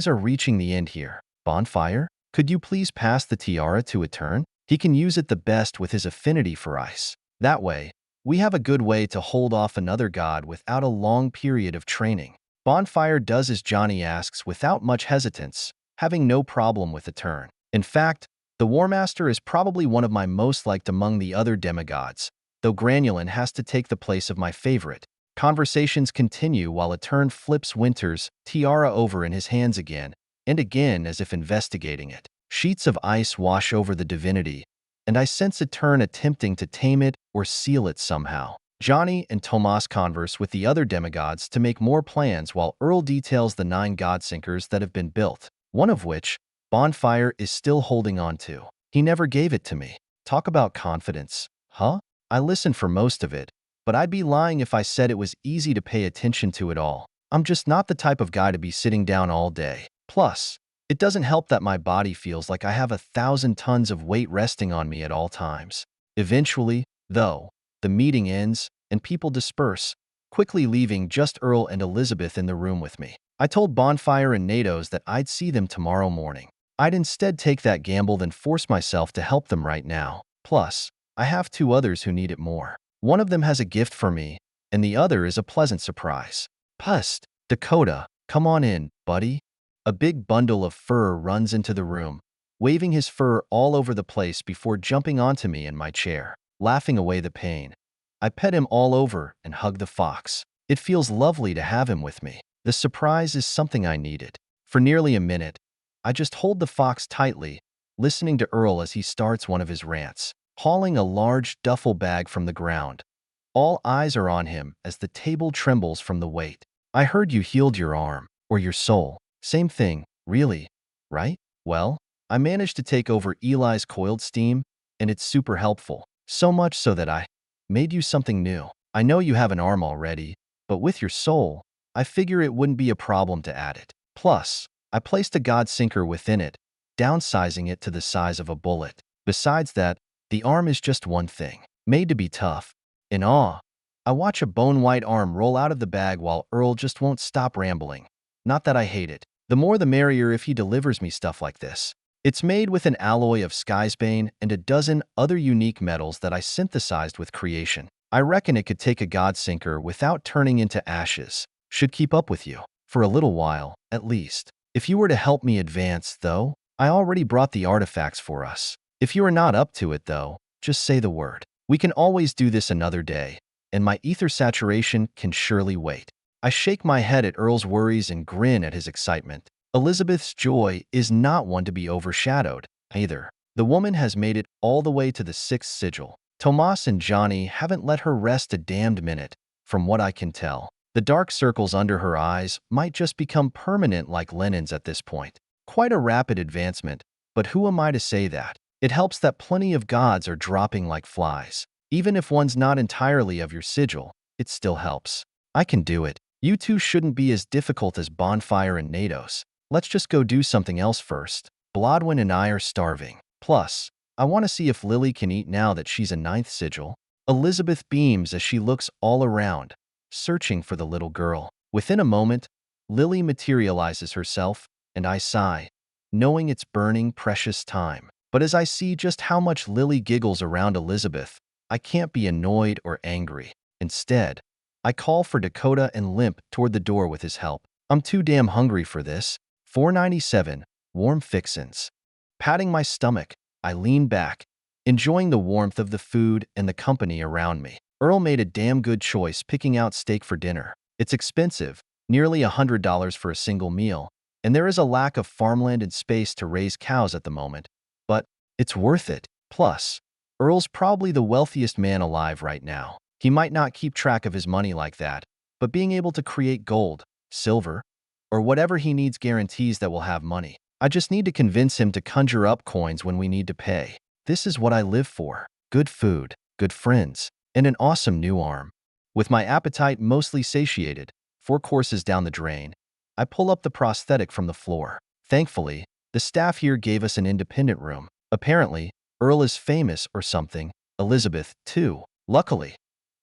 are reaching the end here. Bonfire, could you please pass the tiara to Etern? He can use it the best with his affinity for ice. That way, we have a good way to hold off another god without a long period of training. Bonfire does as Johnny asks without much hesitance, having no problem with Etern. In fact, the War Master is probably one of my most liked among the other demigods, though Granulin has to take the place of my favorite. Conversations continue while Etern flips Winter's tiara over in his hands again and again as if investigating it. Sheets of ice wash over the divinity, and I sense Etern attempting to tame it or seal it somehow. Johnny and Tomas converse with the other demigods to make more plans while Earl details the 9 godsinkers that have been built, one of which Bonfire is still holding on to. He never gave it to me. Talk about confidence. Huh? I listened for most of it, but I'd be lying if I said it was easy to pay attention to it all. I'm just not the type of guy to be sitting down all day. Plus, it doesn't help that my body feels like I have 1,000 tons of weight resting on me at all times. Eventually, though, the meeting ends and people disperse, quickly leaving just Earl and Elizabeth in the room with me. I told Bonfire and Natos that I'd see them tomorrow morning. I'd instead take that gamble than force myself to help them right now. Plus, I have 2 others who need it more. One of them has a gift for me, and the other is a pleasant surprise. Pust, Dakota, come on in, buddy. A big bundle of fur runs into the room, waving his fur all over the place before jumping onto me in my chair, laughing away the pain. I pet him all over and hug the fox. It feels lovely to have him with me. The surprise is something I needed. For nearly a minute, I just hold the fox tightly, listening to Earl as he starts one of his rants, hauling a large duffel bag from the ground. All eyes are on him as the table trembles from the weight. I heard you healed your arm, or your soul. Same thing, really, right? Well, I managed to take over Eli's coiled steam, and it's super helpful. So much so that I made you something new. I know you have an arm already, but with your soul, I figure it wouldn't be a problem to add it. Plus, I placed a god sinker within it, downsizing it to the size of a bullet. Besides that, the arm is just one thing, made to be tough. In awe, I watch a bone-white arm roll out of the bag while Earl just won't stop rambling. Not that I hate it. The more the merrier if he delivers me stuff like this. It's made with an alloy of Skysbane and a dozen other unique metals that I synthesized with creation. I reckon it could take a god sinker without turning into ashes. Should keep up with you. For a little while, at least. If you were to help me advance, though, I already brought the artifacts for us. If you are not up to it, though, just say the word. We can always do this another day, and my ether saturation can surely wait. I shake my head at Earl's worries and grin at his excitement. Elizabeth's joy is not one to be overshadowed, either. The woman has made it all the way to the 6th sigil. Tomas and Johnny haven't let her rest a damned minute, from what I can tell. The dark circles under her eyes might just become permanent like Lennon's at this point. Quite a rapid advancement, but who am I to say that? It helps that plenty of gods are dropping like flies. Even if one's not entirely of your sigil, it still helps. I can do it. You two shouldn't be as difficult as Bonfire and Natos. Let's just go do something else first. Blodwyn and I are starving. Plus, I want to see if Lily can eat now that she's a 9th sigil. Elizabeth beams as she looks all around, searching for the little girl. Within a moment, Lily materializes herself, and I sigh, knowing it's burning precious time. But as I see just how much Lily giggles around Elizabeth, I can't be annoyed or angry. Instead, I call for Dakota and limp toward the door with his help. I'm too damn hungry for this. 497, warm fixins. Patting my stomach, I lean back, enjoying the warmth of the food and the company around me. Earl made a damn good choice picking out steak for dinner. It's expensive, nearly $100 for a single meal, and there is a lack of farmland and space to raise cows at the moment, but it's worth it. Plus, Earl's probably the wealthiest man alive right now. He might not keep track of his money like that, but being able to create gold, silver, or whatever he needs guarantees that we'll have money. I just need to convince him to conjure up coins when we need to pay. This is what I live for. Good food, good friends, and an awesome new arm. With my appetite mostly satiated, 4 courses down the drain, I pull up the prosthetic from the floor. Thankfully, the staff here gave us an independent room. Apparently, Earl is famous or something. Elizabeth, too. Luckily,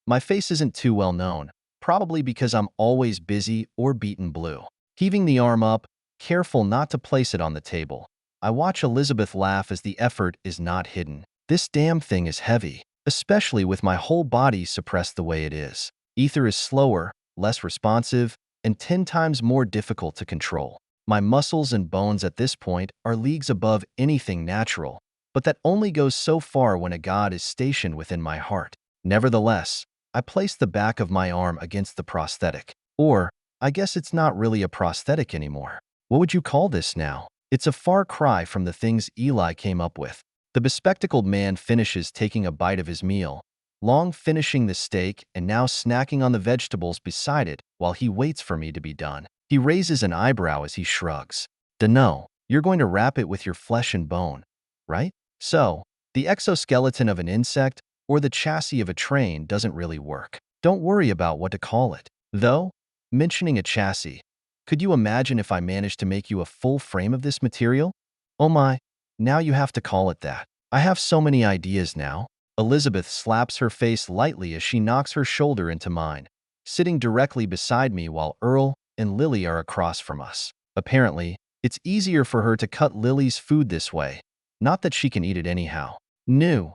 my face isn't too well known, probably because I'm always busy or beaten blue. Heaving the arm up, careful not to place it on the table, I watch Elizabeth laugh as the effort is not hidden. This damn thing is heavy, especially with my whole body suppressed the way it is. Ether is slower, less responsive, and 10 times more difficult to control. My muscles and bones at this point are leagues above anything natural, but that only goes so far when a god is stationed within my heart. Nevertheless, I place the back of my arm against the prosthetic. Or, I guess it's not really a prosthetic anymore. What would you call this now? It's a far cry from the things Eli came up with. The bespectacled man finishes taking a bite of his meal, long finishing the steak and now snacking on the vegetables beside it while he waits for me to be done. He raises an eyebrow as he shrugs. Dunno, you're going to wrap it with your flesh and bone, right? So, the exoskeleton of an insect or the chassis of a train doesn't really work. Don't worry about what to call it. Though, mentioning a chassis, could you imagine if I managed to make you a full frame of this material? Oh my, now you have to call it that. I have so many ideas now. Elizabeth slaps her face lightly as she knocks her shoulder into mine, sitting directly beside me while Earl and Lily are across from us. Apparently, it's easier for her to cut Lily's food this way. Not that she can eat it anyhow. No,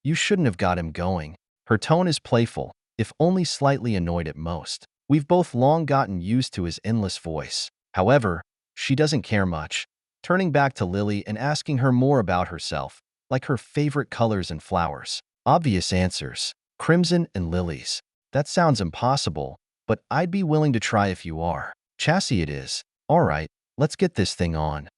you shouldn't have got him going. Her tone is playful, if only slightly annoyed at most. We've both long gotten used to his endless voice. However, she doesn't care much, turning back to Lily and asking her more about herself, like her favorite colors and flowers. Obvious answers. Crimson and lilies. That sounds impossible, but I'd be willing to try if you are. Chassis it is. All right, let's get this thing on.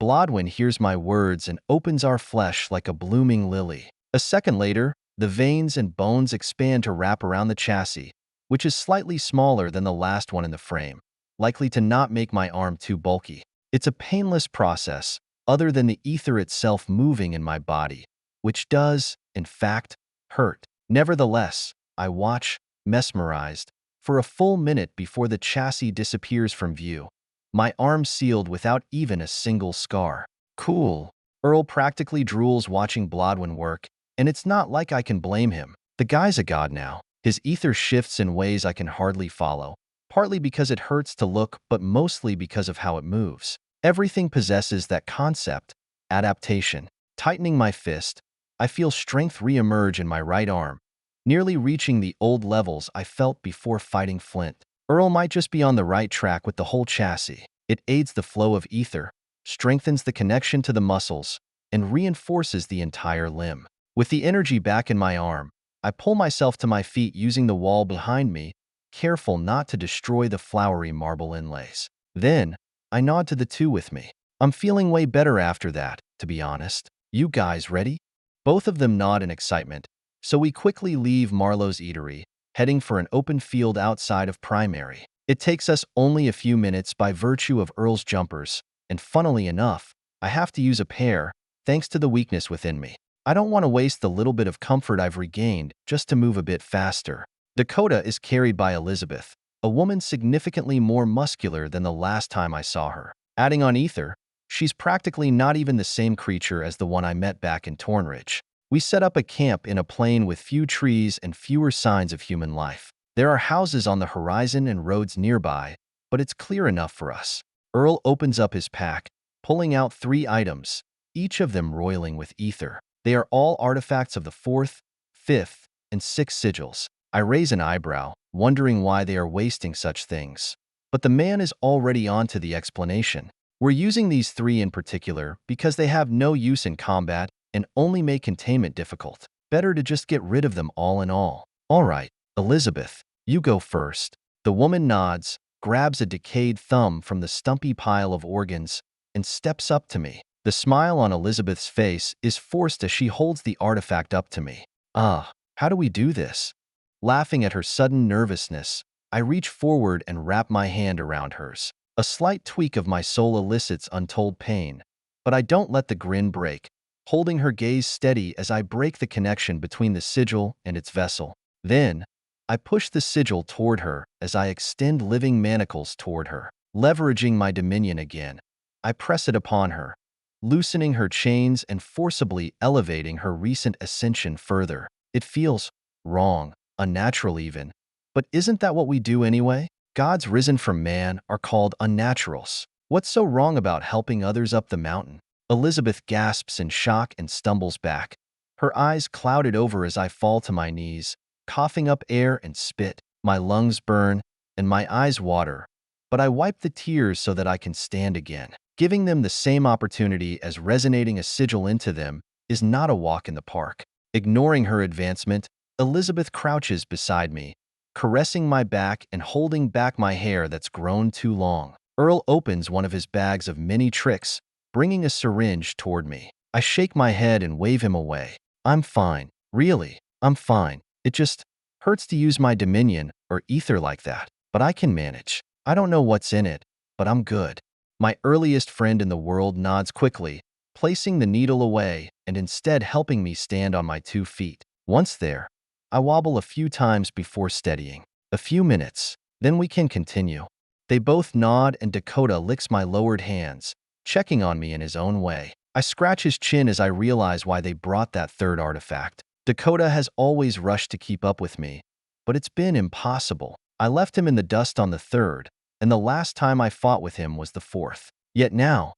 Blodwyn hears my words and opens our flesh like a blooming lily. A second later, the veins and bones expand to wrap around the chassis, which is slightly smaller than the last one in the frame, likely to not make my arm too bulky. It's a painless process, other than the ether itself moving in my body, which does, in fact, hurt. Nevertheless, I watch, mesmerized, for a full minute before the chassis disappears from view, my arm sealed without even a single scar. Cool. Earl practically drools watching Blodwyn work, and it's not like I can blame him. The guy's a god now. His ether shifts in ways I can hardly follow, partly because it hurts to look, but mostly because of how it moves. Everything possesses that concept, adaptation. Tightening my fist, I feel strength re-emerge in my right arm, nearly reaching the old levels I felt before fighting Flint. Earl might just be on the right track with the whole chassis. It aids the flow of ether, strengthens the connection to the muscles, and reinforces the entire limb. With the energy back in my arm, I pull myself to my feet using the wall behind me, careful not to destroy the flowery marble inlays. Then, I nod to the two with me. I'm feeling way better after that, to be honest. You guys ready? Both of them nod in excitement, so we quickly leave Marlowe's eatery, heading for an open field outside of Primary. It takes us only a few minutes by virtue of Earl's jumpers, and funnily enough, I have to use a pair, thanks to the weakness within me. I don't want to waste the little bit of comfort I've regained just to move a bit faster. Dakota is carried by Elizabeth, a woman significantly more muscular than the last time I saw her. Adding on ether, she's practically not even the same creature as the one I met back in Tornridge. We set up a camp in a plain with few trees and fewer signs of human life. There are houses on the horizon and roads nearby, but it's clear enough for us. Earl opens up his pack, pulling out 3 items, each of them roiling with ether. They are all artifacts of the 4th, 5th, and 6th sigils. I raise an eyebrow, wondering why they are wasting such things. But the man is already on to the explanation. We're using these 3 in particular because they have no use in combat and only make containment difficult. Better to just get rid of them all in all. All right, Elizabeth, you go first. The woman nods, grabs a decayed thumb from the stumpy pile of organs, and steps up to me. The smile on Elizabeth's face is forced as she holds the artifact up to me. How do we do this? Laughing at her sudden nervousness, I reach forward and wrap my hand around hers. A slight tweak of my soul elicits untold pain, but I don't let the grin break, holding her gaze steady as I break the connection between the sigil and its vessel. Then, I push the sigil toward her as I extend living manacles toward her. Leveraging my dominion again, I press it upon her, loosening her chains and forcibly elevating her recent ascension further. It feels wrong, unnatural even. But isn't that what we do anyway? Gods risen from man are called unnaturals. What's so wrong about helping others up the mountain? Elizabeth gasps in shock and stumbles back, her eyes clouded over as I fall to my knees, coughing up air and spit. My lungs burn and my eyes water, but I wipe the tears so that I can stand again. Giving them the same opportunity as resonating a sigil into them is not a walk in the park. Ignoring her advancement, Elizabeth crouches beside me, caressing my back and holding back my hair that's grown too long. Earl opens one of his bags of many tricks, bringing a syringe toward me. I shake my head and wave him away. I'm fine. Really, I'm fine. It just hurts to use my dominion or ether like that, but I can manage. I don't know what's in it, but I'm good. My earliest friend in the world nods quickly, placing the needle away and instead helping me stand on my 2 feet. Once there, I wobble a few times before steadying. A few minutes, then we can continue. They both nod and Dakota licks my lowered hands, checking on me in his own way. I scratch his chin as I realize why they brought that third artifact. Dakota has always rushed to keep up with me, but it's been impossible. I left him in the dust on the third, and the last time I fought with him was the fourth. Yet now,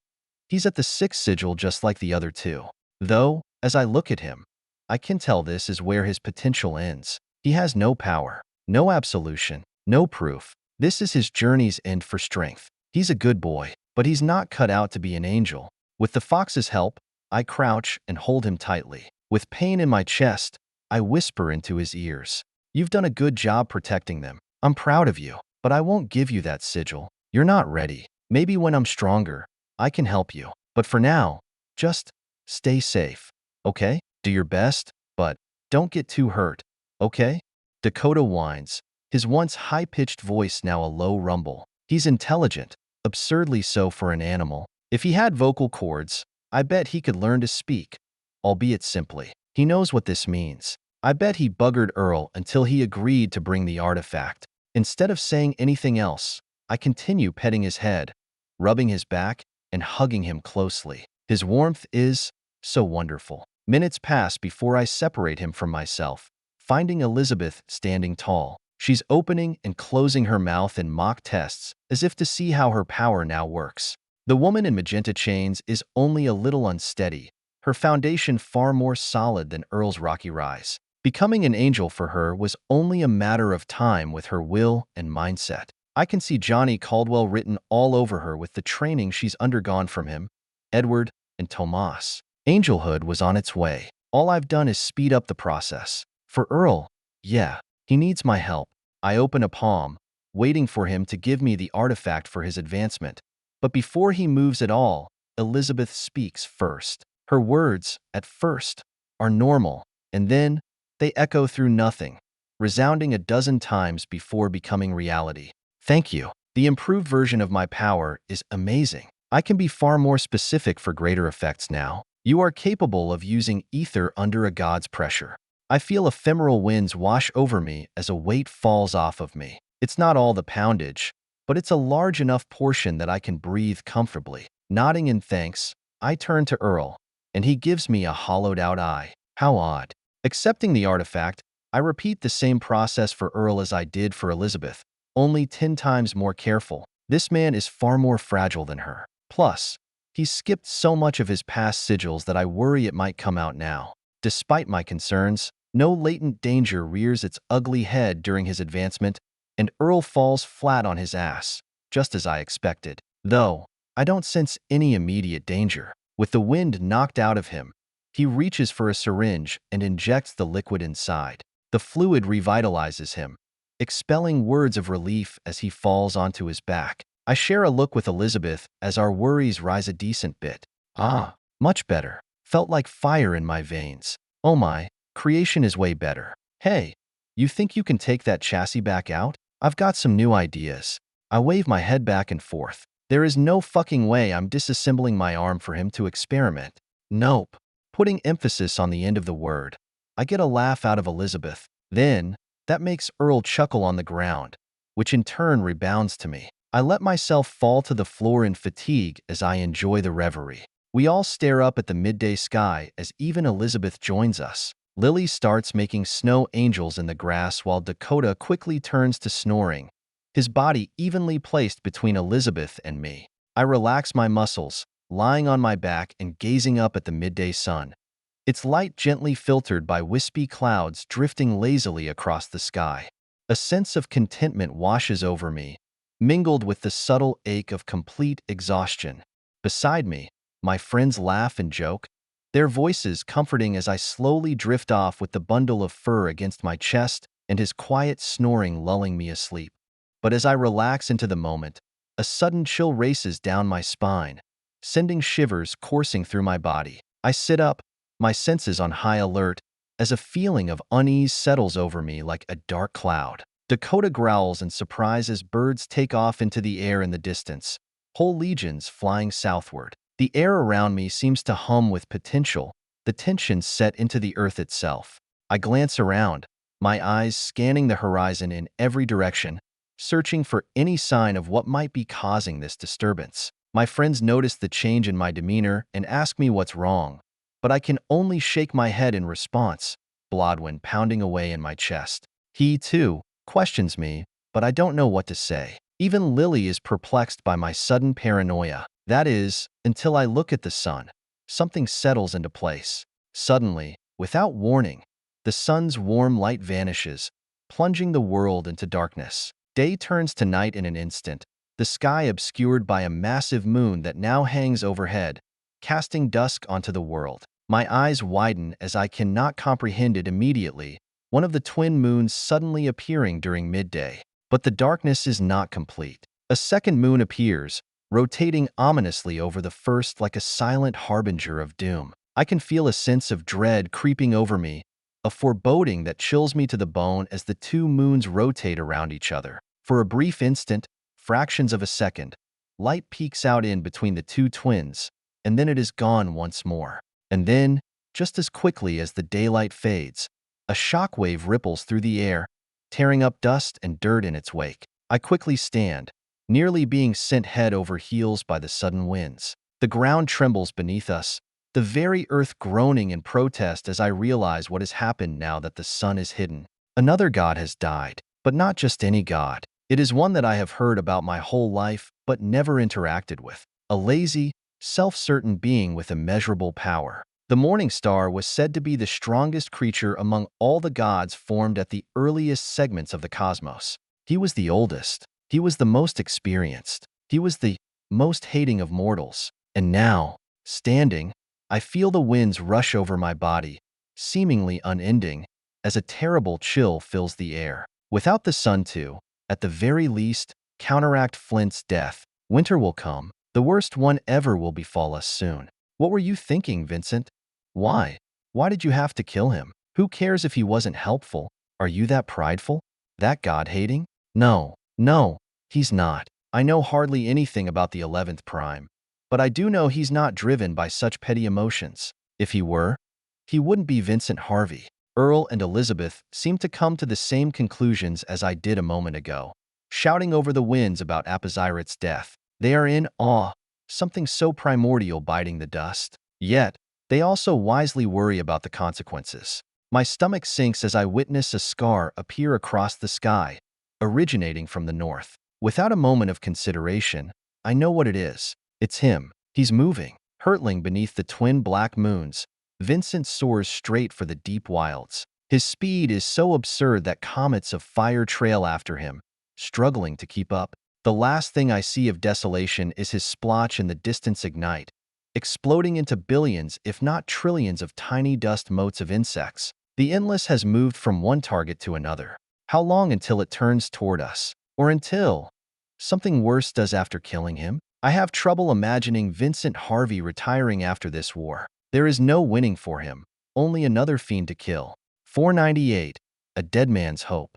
he's at the 6th sigil just like the other 2. Though, as I look at him, I can tell this is where his potential ends. He has no power, no absolution, no proof. This is his journey's end for strength. He's a good boy, but he's not cut out to be an angel. With the fox's help, I crouch and hold him tightly. With pain in my chest, I whisper into his ears. You've done a good job protecting them. I'm proud of you, but I won't give you that sigil. You're not ready. Maybe when I'm stronger, I can help you. But for now, just stay safe, okay? Do your best, but don't get too hurt, okay? Dakota whines, his once high-pitched voice now a low rumble. He's intelligent, absurdly so for an animal. If he had vocal cords, I bet he could learn to speak, albeit simply. He knows what this means. I bet he buggered Earl until he agreed to bring the artifact. Instead of saying anything else, I continue petting his head, rubbing his back, and hugging him closely. His warmth is so wonderful. Minutes pass before I separate him from myself, finding Elizabeth standing tall. She's opening and closing her mouth in mock tests, as if to see how her power now works. The woman in magenta chains is only a little unsteady, her foundation far more solid than Earl's rocky rise. Becoming an angel for her was only a matter of time with her will and mindset. I can see Johnny Caldwell written all over her with the training she's undergone from him, Edward, and Tomas. Angelhood was on its way. All I've done is speed up the process. For Earl, yeah, he needs my help. I open a palm, waiting for him to give me the artifact for his advancement. But before he moves at all, Elizabeth speaks first. Her words, at first, are normal, and then they echo through nothing, resounding a dozen times before becoming reality. Thank you. The improved version of my power is amazing. I can be far more specific for greater effects now. You are capable of using ether under a god's pressure. I feel ephemeral winds wash over me as a weight falls off of me. It's not all the poundage, but it's a large enough portion that I can breathe comfortably. Nodding in thanks, I turn to Earl, and he gives me a hollowed-out eye. How odd. Accepting the artifact, I repeat the same process for Earl as I did for Elizabeth, only 10 times more careful. This man is far more fragile than her. Plus, he's skipped so much of his past sigils that I worry it might come out now. Despite my concerns, no latent danger rears its ugly head during his advancement, and Earl falls flat on his ass, just as I expected. Though, I don't sense any immediate danger. With the wind knocked out of him, He reaches for a syringe and injects the liquid inside. The fluid revitalizes him, expelling words of relief as he falls onto his back. I share a look with Elizabeth as our worries rise a decent bit. Ah, much better. Felt like fire in my veins. Oh my, creation is way better. Hey, you think you can take that chassis back out? I've got some new ideas. I wave my head back and forth. There is no fucking way I'm disassembling my arm for him to experiment. Nope. Putting emphasis on the end of the word. I get a laugh out of Elizabeth. Then, that makes Earl chuckle on the ground, which in turn rebounds to me. I let myself fall to the floor in fatigue as I enjoy the reverie. We all stare up at the midday sky as even Elizabeth joins us. Lily starts making snow angels in the grass while Dakota quickly turns to snoring, his body evenly placed between Elizabeth and me. I relax my muscles, lying on my back and gazing up at the midday sun. Its light gently filtered by wispy clouds drifting lazily across the sky. A sense of contentment washes over me, mingled with the subtle ache of complete exhaustion. Beside me, my friends laugh and joke, their voices comforting as I slowly drift off with the bundle of fur against my chest and his quiet snoring lulling me asleep. But as I relax into the moment, a sudden chill races down my spine, sending shivers coursing through my body. I sit up, my senses on high alert, as a feeling of unease settles over me like a dark cloud. Dakota growls in surprise as birds take off into the air in the distance, whole legions flying southward. The air around me seems to hum with potential, the tension set into the earth itself. I glance around, my eyes scanning the horizon in every direction, searching for any sign of what might be causing this disturbance. My friends notice the change in my demeanor and ask me what's wrong, but I can only shake my head in response, bloodwind pounding away in my chest. He, too, questions me, but I don't know what to say. Even Lily is perplexed by my sudden paranoia. That is, until I look at the sun. Something settles into place. Suddenly, without warning, the sun's warm light vanishes, plunging the world into darkness. Day turns to night in an instant, the sky obscured by a massive moon that now hangs overhead, casting dusk onto the world. My eyes widen as I cannot comprehend it immediately, one of the twin moons suddenly appearing during midday. But the darkness is not complete. A second moon appears, rotating ominously over the first like a silent harbinger of doom. I can feel a sense of dread creeping over me, a foreboding that chills me to the bone as the two moons rotate around each other. For a brief instant, fractions of a second, light peeks out in between the two twins, and then it is gone once more. And then, just as quickly as the daylight fades, a shockwave ripples through the air, tearing up dust and dirt in its wake. I quickly stand, nearly being sent head over heels by the sudden winds. The ground trembles beneath us, the very earth groaning in protest as I realize what has happened now that the sun is hidden. Another god has died, but not just any god. It is one that I have heard about my whole life, but never interacted with. A lazy, self-certain being with immeasurable power. The Morning Star was said to be the strongest creature among all the gods formed at the earliest segments of the cosmos. He was the oldest. He was the most experienced. He was the most hating of mortals. And now, standing, I feel the winds rush over my body, seemingly unending, as a terrible chill fills the air. Without the sun to, at the very least, counteract Flint's death, winter will come. The worst one ever will befall us soon. What were you thinking, Vincent? Why? Why did you have to kill him? Who cares if he wasn't helpful? Are you that prideful? That God-hating? No, he's not. I know hardly anything about the 11th Prime, but I do know he's not driven by such petty emotions. If he were, he wouldn't be Vincent Harvey. Earl and Elizabeth seemed to come to the same conclusions as I did a moment ago, shouting over the winds about Apocalyptic's death. They are in awe, something so primordial biting the dust. Yet, they also wisely worry about the consequences. My stomach sinks as I witness a scar appear across the sky, originating from the north. Without a moment of consideration, I know what it is. It's him. He's moving, hurtling beneath the twin black moons. Vincent soars straight for the deep wilds. His speed is so absurd that comets of fire trail after him, struggling to keep up. The last thing I see of desolation is his splotch in the distance ignite, exploding into billions, if not trillions, of tiny dust motes of insects. The endless has moved from one target to another. How long until it turns toward us? Or until something worse does after killing him? I have trouble imagining Vincent Harvey retiring after this war. There is no winning for him, only another fiend to kill. 498. A Dead Man's Hope.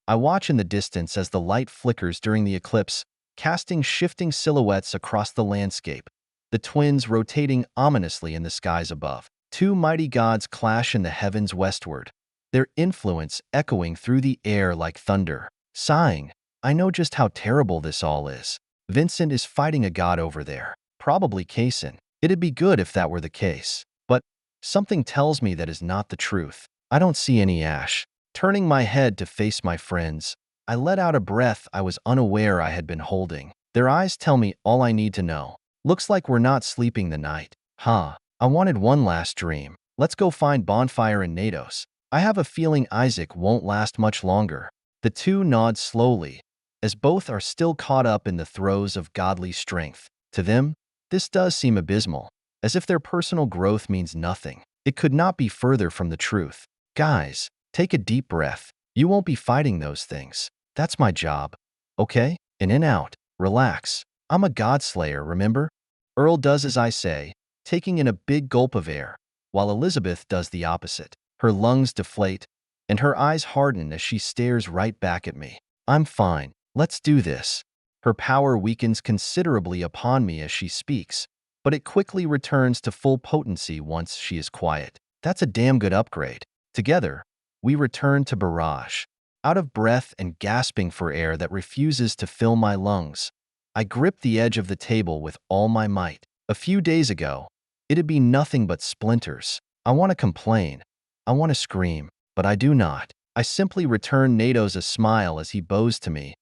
I watch in the distance as the light flickers during the eclipse, casting shifting silhouettes across the landscape, the twins rotating ominously in the skies above. Two mighty gods clash in the heavens westward, their influence echoing through the air like thunder. Sighing, I know just how terrible this all is. Vincent is fighting a god over there, probably Kaysen. It'd be good if that were the case. But something tells me that is not the truth. I don't see any ash. Turning my head to face my friends, I let out a breath I was unaware I had been holding. Their eyes tell me all I need to know. Looks like we're not sleeping the night. Huh. I wanted one last dream. Let's go find Bonfire and Nados. I have a feeling Isaac won't last much longer. The two nod slowly, as both are still caught up in the throes of godly strength. To them, this does seem abysmal, as if their personal growth means nothing. It could not be further from the truth. Guys, take a deep breath. You won't be fighting those things. That's my job. Okay? In out. Relax. I'm a godslayer, remember? Earl does as I say, taking in a big gulp of air, while Elizabeth does the opposite. Her lungs deflate, and her eyes harden as she stares right back at me. I'm fine. Let's do this. Her power weakens considerably upon me as she speaks, but it quickly returns to full potency once she is quiet. That's a damn good upgrade. Together, we return to Barrage. Out of breath and gasping for air that refuses to fill my lungs, I grip the edge of the table with all my might. A few days ago, it'd be nothing but splinters. I want to complain. I want to scream, but I do not. I simply return Nados a smile as he bows to me,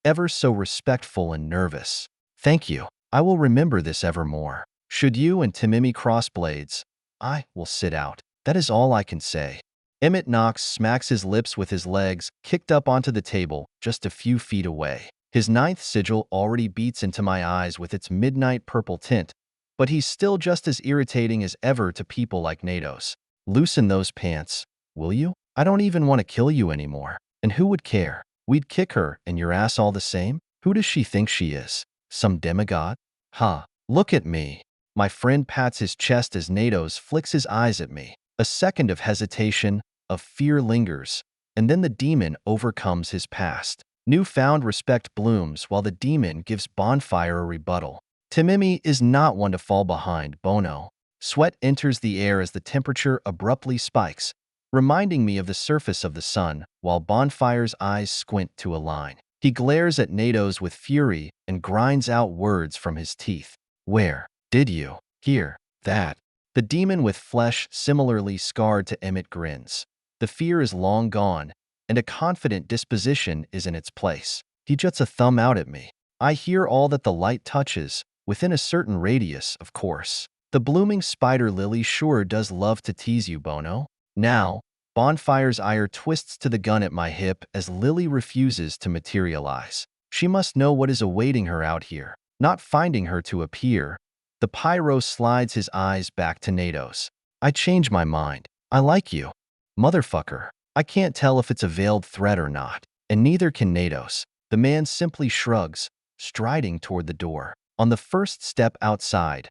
ever so respectful and nervous. Thank you. I will remember this evermore. Should you and Timimi cross blades, I will sit out. That is all I can say. Emmett Knox smacks his lips with his legs, kicked up onto the table just a few feet away. His ninth sigil already beats into my eyes with its midnight purple tint, but he's still just as irritating as ever to people like Nados. Loosen those pants, will you? I don't even want to kill you anymore. And who would care? We'd kick her and your ass all the same? Who does she think she is? Some demigod? Ha, look at me. My friend pats his chest as Nados flicks his eyes at me. A second of hesitation, of fear lingers, and then the demon overcomes his past. Newfound respect blooms while the demon gives Bonfire a rebuttal. Timimi is not one to fall behind, Bono. Sweat enters the air as the temperature abruptly spikes, reminding me of the surface of the sun, while Bonfire's eyes squint to align. He glares at Nados with fury and grinds out words from his teeth. Where did you hear that? The demon with flesh similarly scarred to Emmett grins. The fear is long gone, and a confident disposition is in its place. He juts a thumb out at me. I hear all that the light touches, within a certain radius, of course. The blooming spider lily sure does love to tease you, Bono. Now, Bonfire's ire twists to the gun at my hip as Lily refuses to materialize. She must know what is awaiting her out here. Not finding her to appear, the pyro slides his eyes back to Nados. I change my mind. I like you. Motherfucker. I can't tell if it's a veiled threat or not, and neither can Nados. The man simply shrugs, striding toward the door. On the first step outside,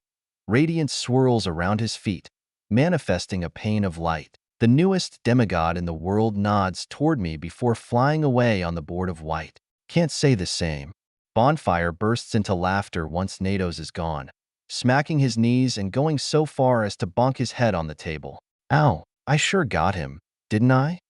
radiance swirls around his feet, manifesting a pane of light. The newest demigod in the world nods toward me before flying away on the board of white. Can't say the same. Bonfire bursts into laughter once Nados is gone, smacking his knees and going so far as to bonk his head on the table. Ow, I sure got him, didn't I?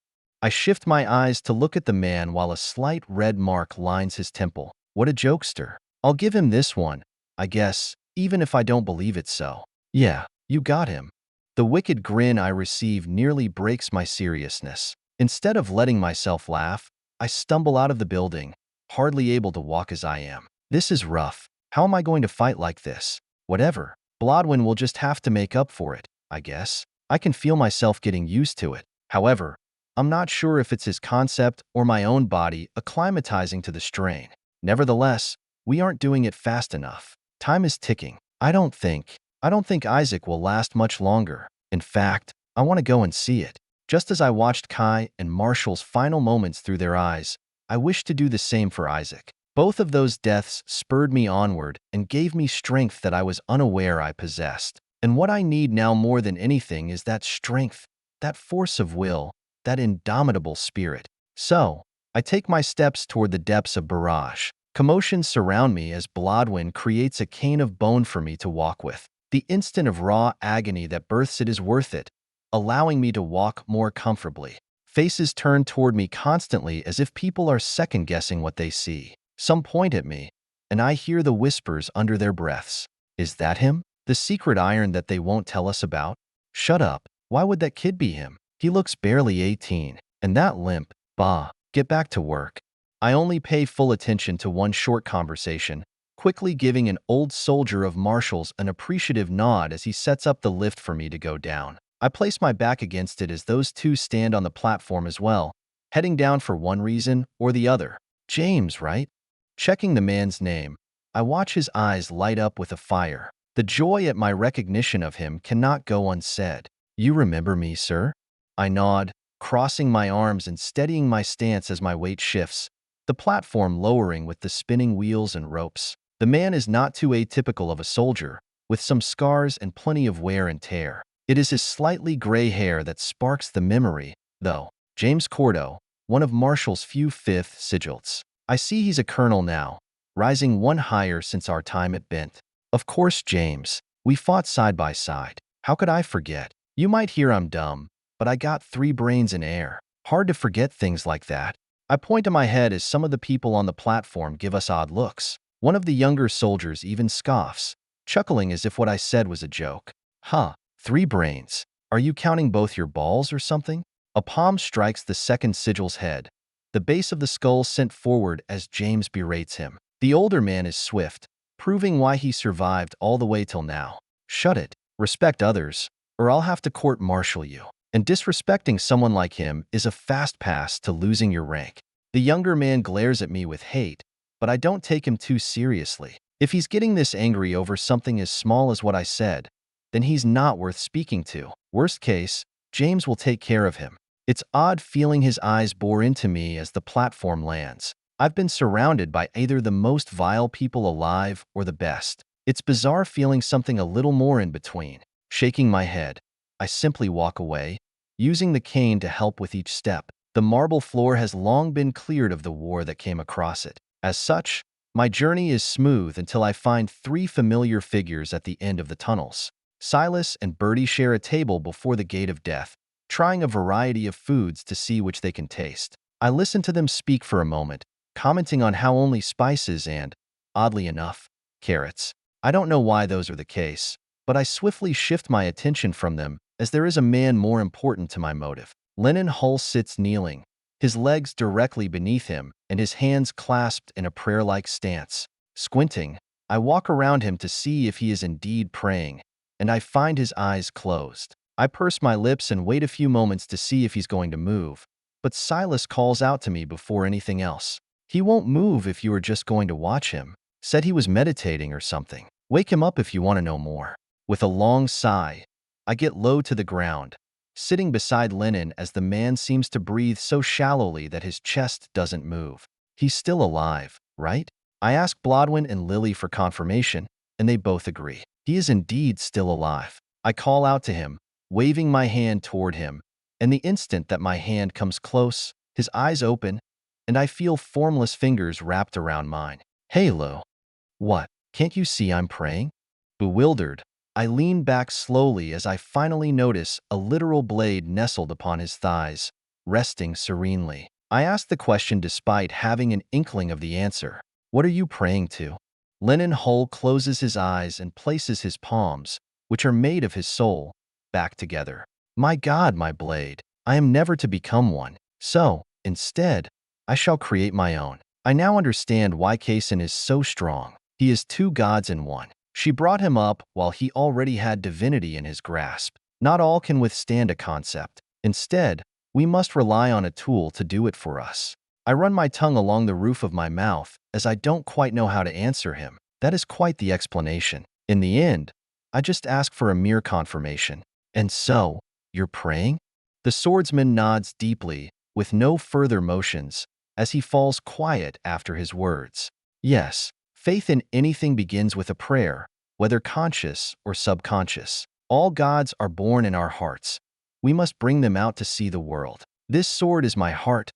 I shift my eyes to look at the man while a slight red mark lines his temple. What a jokester. I'll give him this one, I guess, even if I don't believe it so. Yeah, you got him. The wicked grin I receive nearly breaks my seriousness. Instead of letting myself laugh, I stumble out of the building, hardly able to walk as I am. This is rough. How am I going to fight like this? Whatever. Blodwin will just have to make up for it, I guess. I can feel myself getting used to it. However, I'm not sure if it's his concept or my own body acclimatizing to the strain. Nevertheless, we aren't doing it fast enough. Time is ticking. I don't think I don't think Isaac will last much longer. In fact, I want to go and see it. Just as I watched Kai and Marshall's final moments through their eyes, I wished to do the same for Isaac. Both of those deaths spurred me onward and gave me strength that I was unaware I possessed. And what I need now more than anything is that strength, that force of will, that indomitable spirit. So, I take my steps toward the depths of Barrage. Commotions surround me as Blodwyn creates a cane of bone for me to walk with. The instant of raw agony that births it is worth it, allowing me to walk more comfortably. Faces turn toward me constantly as if people are second-guessing what they see. Some point at me, and I hear the whispers under their breaths. Is that him? The secret iron that they won't tell us about? Shut up. Why would that kid be him? He looks barely 18. And that limp. Bah. Get back to work. I only pay full attention to one short conversation, quickly giving an old soldier of Marshall's an appreciative nod as he sets up the lift for me to go down. I place my back against it as those two stand on the platform as well, heading down for one reason or the other. James, right? Checking the man's name, I watch his eyes light up with a fire. The joy at my recognition of him cannot go unsaid. You remember me, sir? I nod, crossing my arms and steadying my stance as my weight shifts, the platform lowering with the spinning wheels and ropes. The man is not too atypical of a soldier, with some scars and plenty of wear and tear. It is his slightly gray hair that sparks the memory, though. James Cordo, one of Marshall's few fifth Sigils. I see he's a colonel now, rising one higher since our time at Bent. Of course, James. We fought side by side. How could I forget? You might hear I'm dumb, but I got 3 brains in air. Hard to forget things like that. I point to my head as some of the people on the platform give us odd looks. One of the younger soldiers even scoffs, chuckling as if what I said was a joke. Huh, 3 brains. Are you counting both your balls or something? A palm strikes the second Sigil's head, the base of the skull sent forward as James berates him. The older man is swift, proving why he survived all the way till now. Shut it. Respect others, or I'll have to court-martial you. And disrespecting someone like him is a fast pass to losing your rank. The younger man glares at me with hate, but I don't take him too seriously. If he's getting this angry over something as small as what I said, then he's not worth speaking to. Worst case, James will take care of him. It's odd feeling his eyes bore into me as the platform lands. I've been surrounded by either the most vile people alive or the best. It's bizarre feeling something a little more in between. Shaking my head, I simply walk away, using the cane to help with each step. The marble floor has long been cleared of the war that came across it. As such, my journey is smooth until I find 3 familiar figures at the end of the tunnels. Silas and Bertie share a table before the gate of death, trying a variety of foods to see which they can taste. I listen to them speak for a moment, commenting on how only spices and, oddly enough, carrots. I don't know why those are the case, but I swiftly shift my attention from them as there is a man more important to my motive. Lennon Hull sits kneeling, his legs directly beneath him and his hands clasped in a prayer-like stance. Squinting, I walk around him to see if he is indeed praying, and I find his eyes closed. I purse my lips and wait a few moments to see if he's going to move, but Silas calls out to me before anything else. He won't move if you are just going to watch him. Said he was meditating or something. Wake him up if you want to know more. With a long sigh, I get low to the ground, sitting beside Lennon as the man seems to breathe so shallowly that his chest doesn't move. He's still alive, right? I ask Blodwyn and Lily for confirmation, and they both agree. He is indeed still alive. I call out to him, waving my hand toward him, and the instant that my hand comes close, his eyes open, and I feel formless fingers wrapped around mine. Hey, Lo. What? Can't you see I'm praying? Bewildered, I lean back slowly as I finally notice a literal blade nestled upon his thighs, resting serenely. I ask the question despite having an inkling of the answer. What are you praying to? Lennon Hull closes his eyes and places his palms, which are made of his soul, back together. My God, my blade, I am never to become one. So, instead, I shall create my own. I now understand why Kaysen is so strong. He is 2 gods in one. She brought him up while he already had divinity in his grasp. Not all can withstand a concept. Instead, we must rely on a tool to do it for us. I run my tongue along the roof of my mouth as I don't quite know how to answer him. That is quite the explanation. In the end, I just ask for a mere confirmation. And so, you're praying? The swordsman nods deeply, with no further motions, as he falls quiet after his words. Yes, faith in anything begins with a prayer, whether conscious or subconscious. All gods are born in our hearts. We must bring them out to see the world. This sword is my heart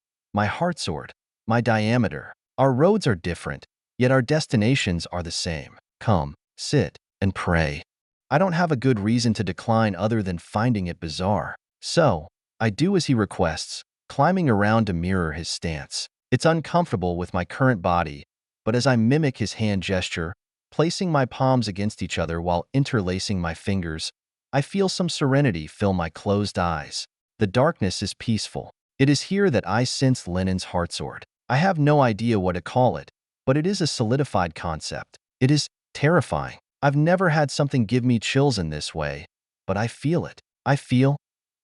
sword, my diameter. Our roads are different, yet our destinations are the same. Come, sit, and pray. I don't have a good reason to decline other than finding it bizarre. So, I do as he requests, climbing around to mirror his stance. It's uncomfortable with my current body, but as I mimic his hand gesture, placing my palms against each other while interlacing my fingers, I feel some serenity fill my closed eyes. The darkness is peaceful. It is here that I sense Lenin's heartsword. I have no idea what to call it, but it is a solidified concept. It is terrifying. I've never had something give me chills in this way, but I feel it. I feel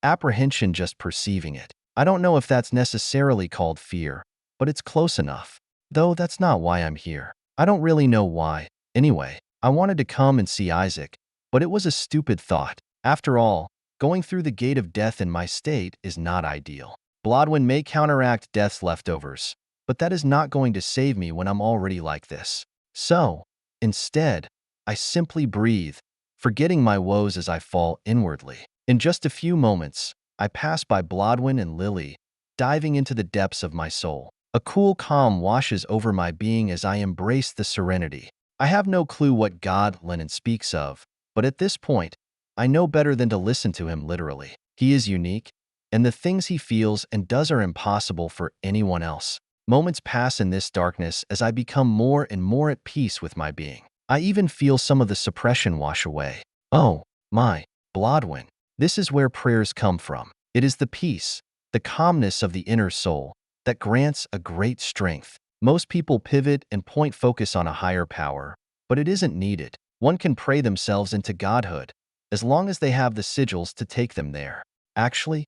apprehension just perceiving it. I don't know if that's necessarily called fear, but it's close enough. Though that's not why I'm here. I don't really know why. Anyway, I wanted to come and see Isaac, but it was a stupid thought. After all, going through the gate of death in my state is not ideal. Blodwyn may counteract death's leftovers, but that is not going to save me when I'm already like this. So, instead, I simply breathe, forgetting my woes as I fall inwardly. In just a few moments, I pass by Blodwyn and Lily, diving into the depths of my soul. A cool calm washes over my being as I embrace the serenity. I have no clue what God Lenin speaks of, but at this point, I know better than to listen to him literally. He is unique, and the things he feels and does are impossible for anyone else. Moments pass in this darkness as I become more and more at peace with my being. I even feel some of the suppression wash away. Oh, my, Blodwyn. This is where prayers come from. It is the peace, the calmness of the inner soul, that grants a great strength. Most people pivot and point focus on a higher power, but it isn't needed. One can pray themselves into godhood, as long as they have the sigils to take them there. Actually,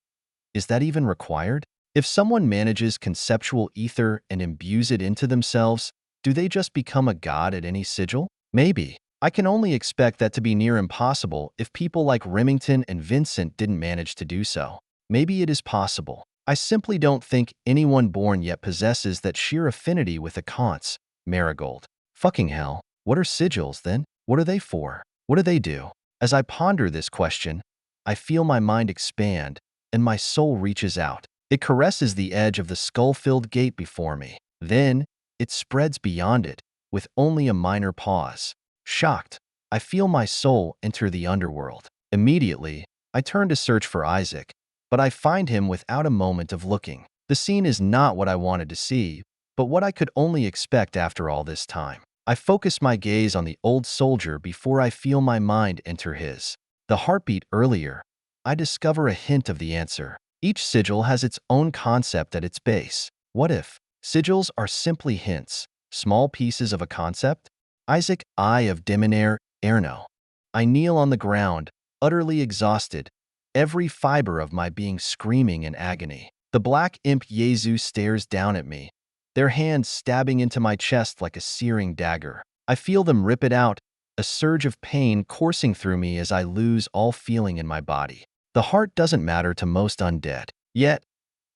is that even required? If someone manages conceptual ether and imbues it into themselves, do they just become a god at any sigil? Maybe. I can only expect that to be near impossible if people like Remington and Vincent didn't manage to do so. Maybe it is possible. I simply don't think anyone born yet possesses that sheer affinity with the Kants. Marigold. Fucking hell. What are sigils, then? What are they for? What do they do? As I ponder this question, I feel my mind expand, and my soul reaches out. It caresses the edge of the skull-filled gate before me. Then, it spreads beyond it, with only a minor pause. Shocked, I feel my soul enter the underworld. Immediately, I turn to search for Isaac, but I find him without a moment of looking. The scene is not what I wanted to see, but what I could only expect after all this time. I focus my gaze on the old soldier before I feel my mind enter his. The heartbeat earlier, I discover a hint of the answer. Each sigil has its own concept at its base. What if sigils are simply hints, small pieces of a concept? Isaac, Eye of Deminaire, Erno. I kneel on the ground, utterly exhausted, every fiber of my being screaming in agony. The black imp Yezu stares down at me, their hands stabbing into my chest like a searing dagger. I feel them rip it out, a surge of pain coursing through me as I lose all feeling in my body. The heart doesn't matter to most undead, yet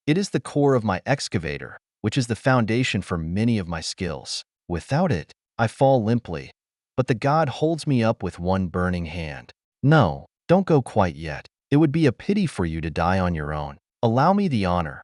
it is the core of my excavator, which is the foundation for many of my skills. Without it, I fall limply, but the god holds me up with one burning hand. No, don't go quite yet. It would be a pity for you to die on your own. Allow me the honor.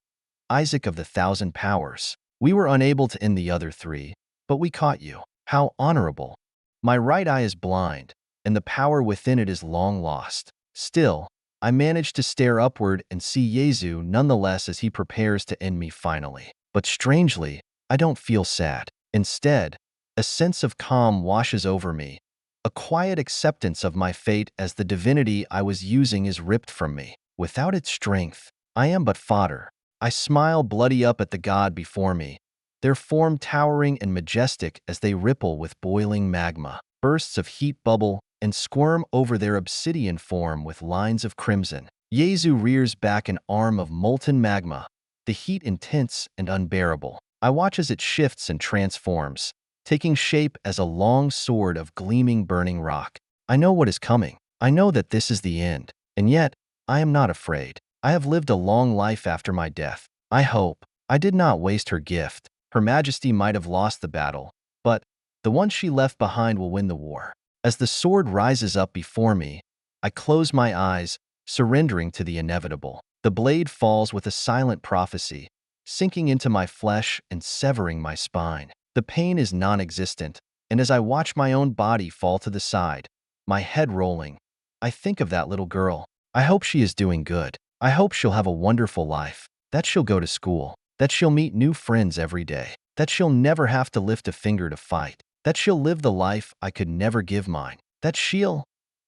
Isaac of the Thousand Powers. We were unable to end the other three, but we caught you. How honorable. My right eye is blind, and the power within it is long lost. Still, I manage to stare upward and see Yezu nonetheless as he prepares to end me finally. But strangely, I don't feel sad. Instead, a sense of calm washes over me, a quiet acceptance of my fate as the divinity I was using is ripped from me. Without its strength, I am but fodder. I smile bloody up at the god before me, their form towering and majestic as they ripple with boiling magma. Bursts of heat bubble and squirm over their obsidian form with lines of crimson. Yezu rears back an arm of molten magma, the heat intense and unbearable. I watch as it shifts and transforms, taking shape as a long sword of gleaming burning rock. I know what is coming. I know that this is the end. And yet, I am not afraid. I have lived a long life after my death. I hope. I did not waste her gift. Her Majesty might have lost the battle, but the one she left behind will win the war. As the sword rises up before me, I close my eyes, surrendering to the inevitable. The blade falls with a silent prophecy, sinking into my flesh and severing my spine. The pain is non-existent, and as I watch my own body fall to the side, my head rolling, I think of that little girl. I hope she is doing good. I hope she'll have a wonderful life, that she'll go to school, that she'll meet new friends every day, that she'll never have to lift a finger to fight, that she'll live the life I could never give mine, that she'll…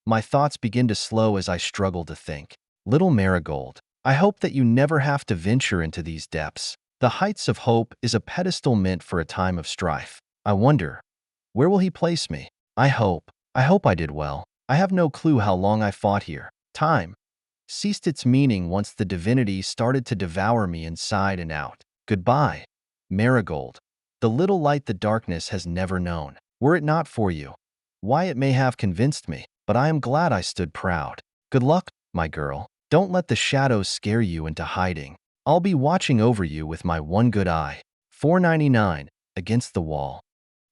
My thoughts begin to slow as I struggle to think. Little Marigold, I hope that you never have to venture into these depths. The heights of hope is a pedestal meant for a time of strife. I wonder, where will he place me? I hope I did well. I have no clue how long I fought here. Time ceased its meaning once the divinity started to devour me inside and out. Goodbye, Marigold, the little light the darkness has never known. Were it not for you, why it may have convinced me, but I am glad I stood proud. Good luck, my girl. Don't let the shadows scare you into hiding. I'll be watching over you with my one good eye. 499, against the wall.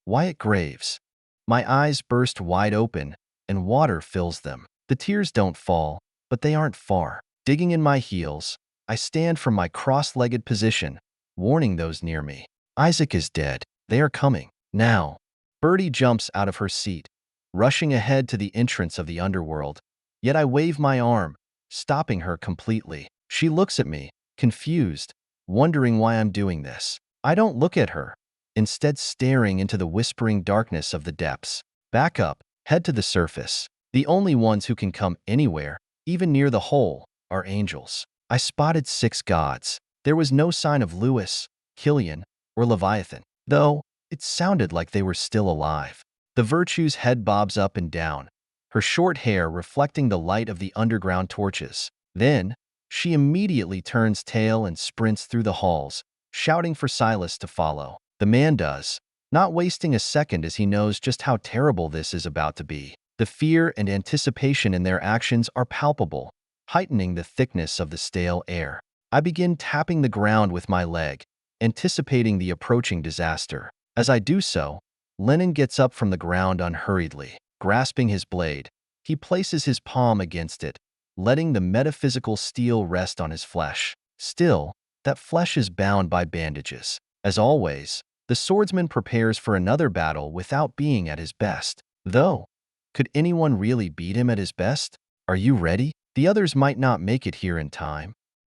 Wyatt Graves. My eyes burst wide open, and water fills them. The tears don't fall, but they aren't far. Digging in my heels, I stand from my cross-legged position, warning those near me. Isaac is dead. They are coming. Now. Birdie jumps out of her seat, rushing ahead to the entrance of the underworld. Yet I wave my arm, stopping her completely. She looks at me, confused, wondering why I'm doing this. I don't look at her, instead staring into the whispering darkness of the depths. Back up, head to the surface. The only ones who can come anywhere, even near the hole, are angels. I spotted 6 gods. There was no sign of Lewis, Killian, or Leviathan, though it sounded like they were still alive. The Virtue's head bobs up and down, her short hair reflecting the light of the underground torches. Then, she immediately turns tail and sprints through the halls, shouting for Silas to follow. The man does, not wasting a second as he knows just how terrible this is about to be. The fear and anticipation in their actions are palpable, heightening the thickness of the stale air. I begin tapping the ground with my leg, anticipating the approaching disaster. As I do so, Lennon gets up from the ground unhurriedly. Grasping his blade, he places his palm against it, letting the metaphysical steel rest on his flesh. Still, that flesh is bound by bandages. As always, the swordsman prepares for another battle without being at his best. Though, could anyone really beat him at his best? Are you ready? The others might not make it here in time.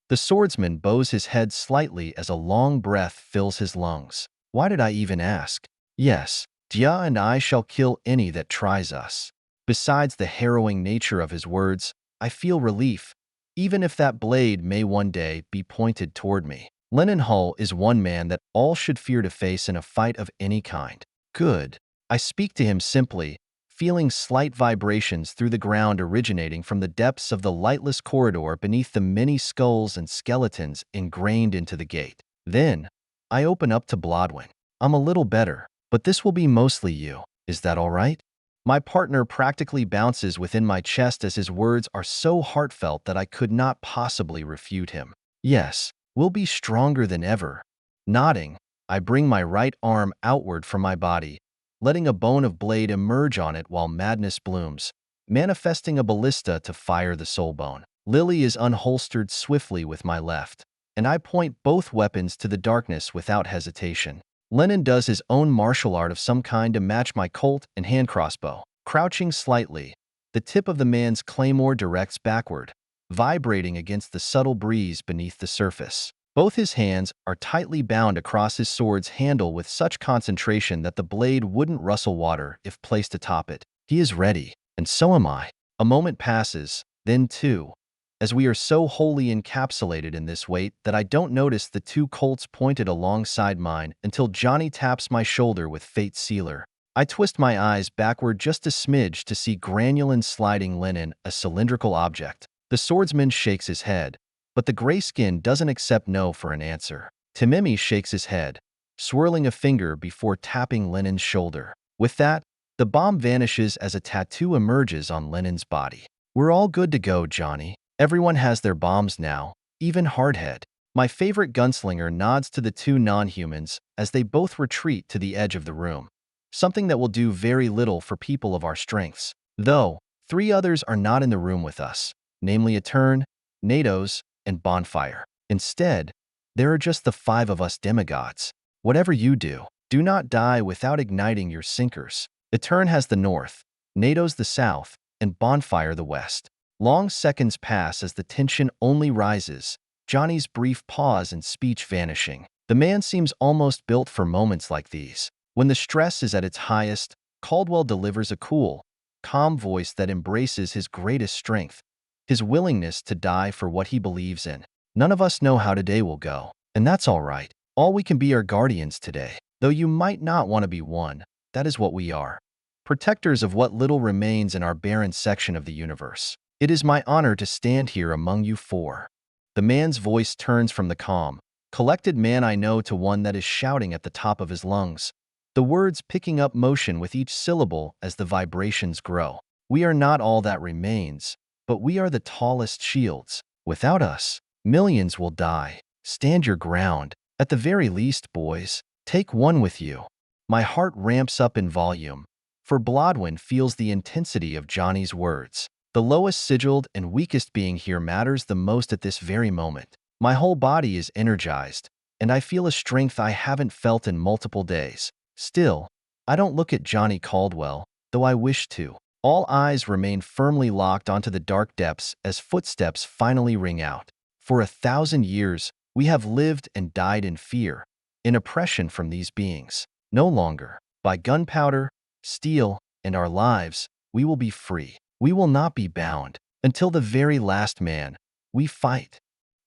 The swordsman bows his head slightly as a long breath fills his lungs. Why did I even ask? Yes, Dia and I shall kill any that tries us. Besides the harrowing nature of his words, I feel relief, even if that blade may one day be pointed toward me. Lennon Hull is one man that all should fear to face in a fight of any kind. Good. I speak to him simply, feeling slight vibrations through the ground originating from the depths of the lightless corridor beneath the many skulls and skeletons ingrained into the gate. Then, I open up to Blodwyn. I'm a little better, but this will be mostly you. Is that all right? My partner practically bounces within my chest as his words are so heartfelt that I could not possibly refute him. Yes, we'll be stronger than ever. Nodding, I bring my right arm outward from my body, letting a bone of blade emerge on it while madness blooms, manifesting a ballista to fire the soul bone. Lily is unholstered swiftly with my left, and I point both weapons to the darkness without hesitation. Lennon does his own martial art of some kind to match my Colt and hand crossbow. Crouching slightly, the tip of the man's claymore directs backward, vibrating against the subtle breeze beneath the surface. Both his hands are tightly bound across his sword's handle with such concentration that the blade wouldn't rustle water if placed atop it. He is ready, and so am I. A moment passes, then 2, as we are so wholly encapsulated in this weight that I don't notice the 2 Colts pointed alongside mine until Johnny taps my shoulder with Fate Sealer. I twist my eyes backward just a smidge to see granulin sliding Lennon, a cylindrical object. The swordsman shakes his head, but the gray skin doesn't accept no for an answer. Timimi shakes his head, swirling a finger before tapping Lennon's shoulder. With that, the The bomb vanishes as a tattoo emerges on Lennon's body. We're all good to go, Johnny. Everyone has their bombs now, even Hardhead. My favorite gunslinger nods to the two non-humans as they both retreat to the edge of the room. Something that will do very little for people of our strengths. Though, 3 others are not in the room with us, namely Etern, Natos, and Bonfire. Instead, there are just the 5 of us demigods. Whatever you do, do not die without igniting your sinkers. Etern has the north, Natos the south, and Bonfire the west. Long seconds pass as the tension only rises, Johnny's brief pause and speech vanishing. The man seems almost built for moments like these. When the stress is at its highest, Caldwell delivers a cool, calm voice that embraces his greatest strength, his willingness to die for what he believes in. None of us know how today will go, and that's all right. All we can be are guardians today. Though you might not want to be one, that is what we are. Protectors of what little remains in our barren section of the universe. It is my honor to stand here among you 4. The man's voice turns from the calm, collected man I know to one that is shouting at the top of his lungs, the words picking up motion with each syllable as the vibrations grow. We are not all that remains, but we are the tallest shields. Without us, millions will die. Stand your ground. At the very least, boys, take one with you. My heart ramps up in volume, for Blodwyn feels the intensity of Johnny's words. The lowest sigiled and weakest being here matters the most at this very moment. My whole body is energized, and I feel a strength I haven't felt in multiple days. Still, I don't look at Johnny Caldwell, though I wish to. All eyes remain firmly locked onto the dark depths as footsteps finally ring out. For 1,000 years, we have lived and died in fear, in oppression from these beings. No longer, by gunpowder, steel, and our lives, we will be free. We will not be bound. Until the very last man, we fight.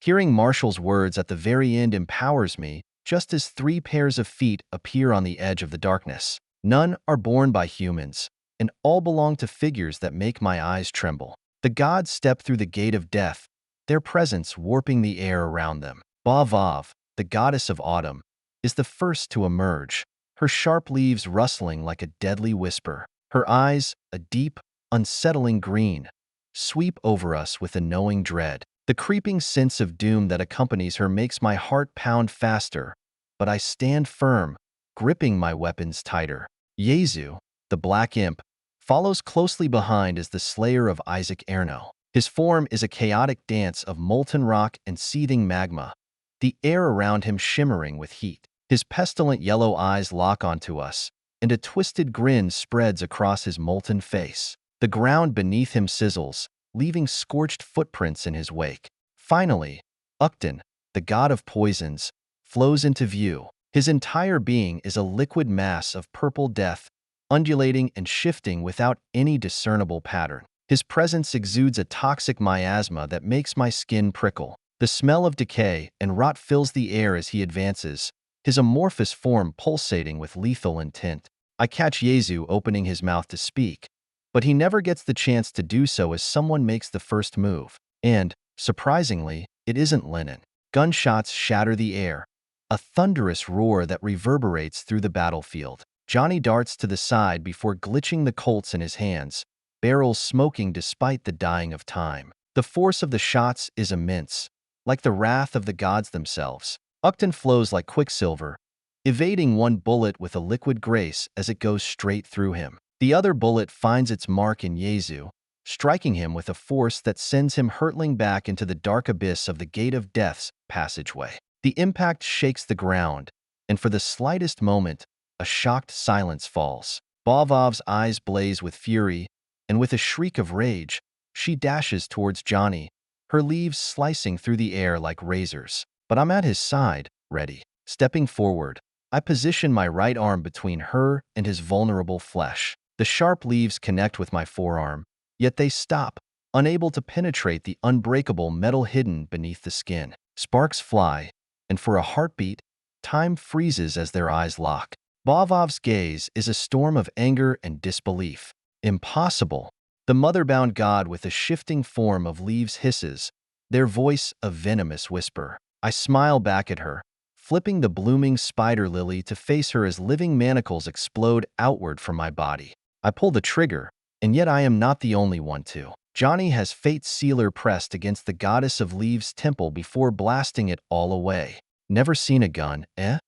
Hearing Marshall's words at the very end empowers me, just as 3 pairs of feet appear on the edge of the darkness. None are born by humans, and all belong to figures that make my eyes tremble. The gods step through the gate of death, their presence warping the air around them. Bavav, the goddess of autumn, is the first to emerge, her sharp leaves rustling like a deadly whisper. Her eyes, a deep, unsettling green, sweep over us with a knowing dread. The creeping sense of doom that accompanies her makes my heart pound faster, but I stand firm, gripping my weapons tighter. Yezu, the black imp, follows closely behind as the slayer of Isaac Erno. His form is a chaotic dance of molten rock and seething magma, the air around him shimmering with heat. His pestilent yellow eyes lock onto us, and a twisted grin spreads across his molten face. The ground beneath him sizzles, leaving scorched footprints in his wake. Finally, Uktan, the god of poisons, flows into view. His entire being is a liquid mass of purple death, undulating and shifting without any discernible pattern. His presence exudes a toxic miasma that makes my skin prickle. The smell of decay and rot fills the air as he advances, his amorphous form pulsating with lethal intent. I catch Yezu opening his mouth to speak, but he never gets the chance to do so as someone makes the first move. And, surprisingly, it isn't Lennon. Gunshots shatter the air, a thunderous roar that reverberates through the battlefield. Johnny darts to the side before glitching the Colts in his hands, barrels smoking despite the dying of time. The force of the shots is immense, like the wrath of the gods themselves. Uktan flows like quicksilver, evading one bullet with a liquid grace as it goes straight through him. The other bullet finds its mark in Yezu, striking him with a force that sends him hurtling back into the dark abyss of the Gate of Death's passageway. The impact shakes the ground, and for the slightest moment, a shocked silence falls. Bavav's eyes blaze with fury, and with a shriek of rage, she dashes towards Johnny, her leaves slicing through the air like razors. But I'm at his side, ready. Stepping forward, I position my right arm between her and his vulnerable flesh. The sharp leaves connect with my forearm, yet they stop, unable to penetrate the unbreakable metal hidden beneath the skin. Sparks fly, and for a heartbeat, time freezes as their eyes lock. Bavav's gaze is a storm of anger and disbelief. Impossible. The mother-bound god with a shifting form of leaves hisses, their voice a venomous whisper. I smile back at her, flipping the blooming spider lily to face her as living manacles explode outward from my body. I pull the trigger, and yet I am not the only one to. Johnny has Fate's sealer pressed against the goddess of leaves temple before blasting it all away. Never seen a gun, eh?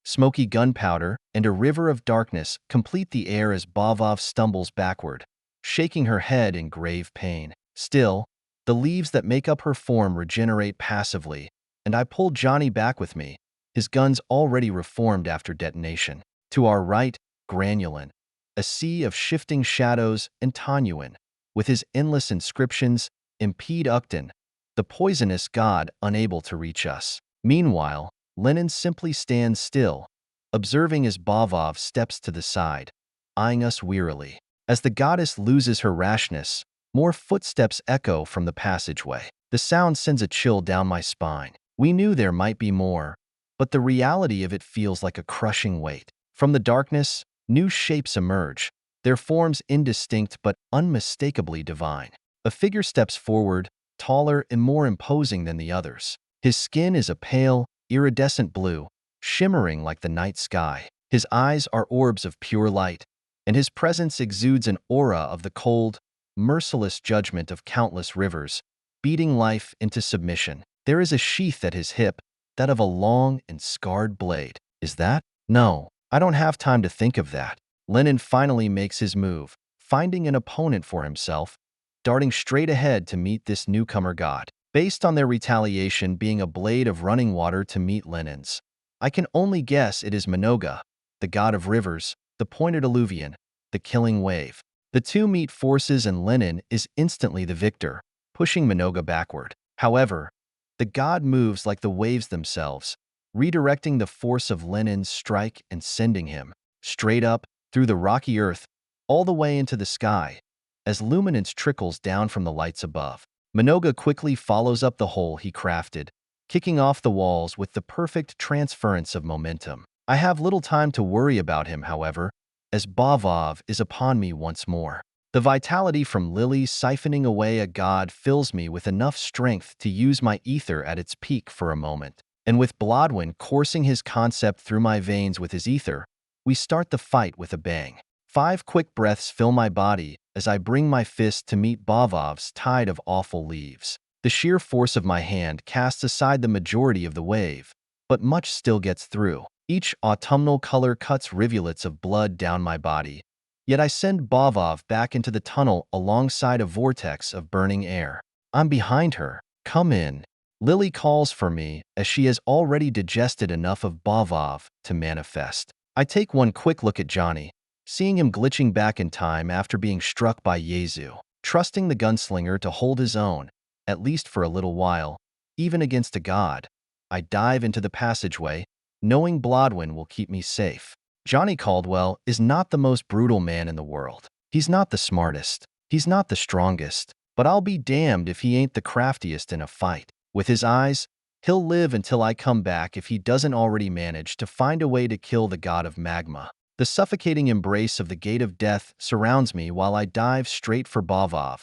Smoky gunpowder and a river of darkness complete the air as Bavov stumbles backward, shaking her head in grave pain. Still, the leaves that make up her form regenerate passively, and I pull Johnny back with me, his guns already reformed after detonation. To our right, Granulin, a sea of shifting shadows, and Tanuin, with his endless inscriptions, impede Uktan, the poisonous god unable to reach us. Meanwhile, Lenin simply stands still, observing as Bavov steps to the side, eyeing us wearily. As the goddess loses her rashness, more footsteps echo from the passageway. The sound sends a chill down my spine. We knew there might be more, but the reality of it feels like a crushing weight. From the darkness, new shapes emerge, their forms indistinct but unmistakably divine. A figure steps forward, taller and more imposing than the others. His skin is a pale, iridescent blue, shimmering like the night sky. His eyes are orbs of pure light, and his presence exudes an aura of the cold, merciless judgment of countless rivers, beating life into submission. There is a sheath at his hip, that of a long and scarred blade. Is that? No, I don't have time to think of that. Lenin finally makes his move, finding an opponent for himself, darting straight ahead to meet this newcomer god. Based on their retaliation being a blade of running water to meet Lenin's, I can only guess it is Minoga, the god of rivers, the pointed alluvion, the killing wave. The two meet forces and Lenin is instantly the victor, pushing Minoga backward. However, the god moves like the waves themselves, redirecting the force of Lenin's strike and sending him straight up, through the rocky earth, all the way into the sky, as luminance trickles down from the lights above. Minoga quickly follows up the hole he crafted, kicking off the walls with the perfect transference of momentum. I have little time to worry about him, however, as Bavov is upon me once more. The vitality from Lily siphoning away a god fills me with enough strength to use my ether at its peak for a moment. And with Blodwin coursing his concept through my veins with his ether, we start the fight with a bang. 5 quick breaths fill my body as I bring my fist to meet Bavov's tide of awful leaves. The sheer force of my hand casts aside the majority of the wave, but much still gets through. Each autumnal color cuts rivulets of blood down my body, yet I send Bavov back into the tunnel alongside a vortex of burning air. I'm behind her. Come in. Lily calls for me as she has already digested enough of Bavov to manifest. I take one quick look at Johnny, seeing him glitching back in time after being struck by Yezu. Trusting the gunslinger to hold his own, at least for a little while, even against a god, I dive into the passageway, knowing Blodwin will keep me safe. Johnny Caldwell is not the most brutal man in the world. He's not the smartest. He's not the strongest. But I'll be damned if he ain't the craftiest in a fight. With his eyes, he'll live until I come back if he doesn't already manage to find a way to kill the god of magma. The suffocating embrace of the gate of death surrounds me while I dive straight for Bavov,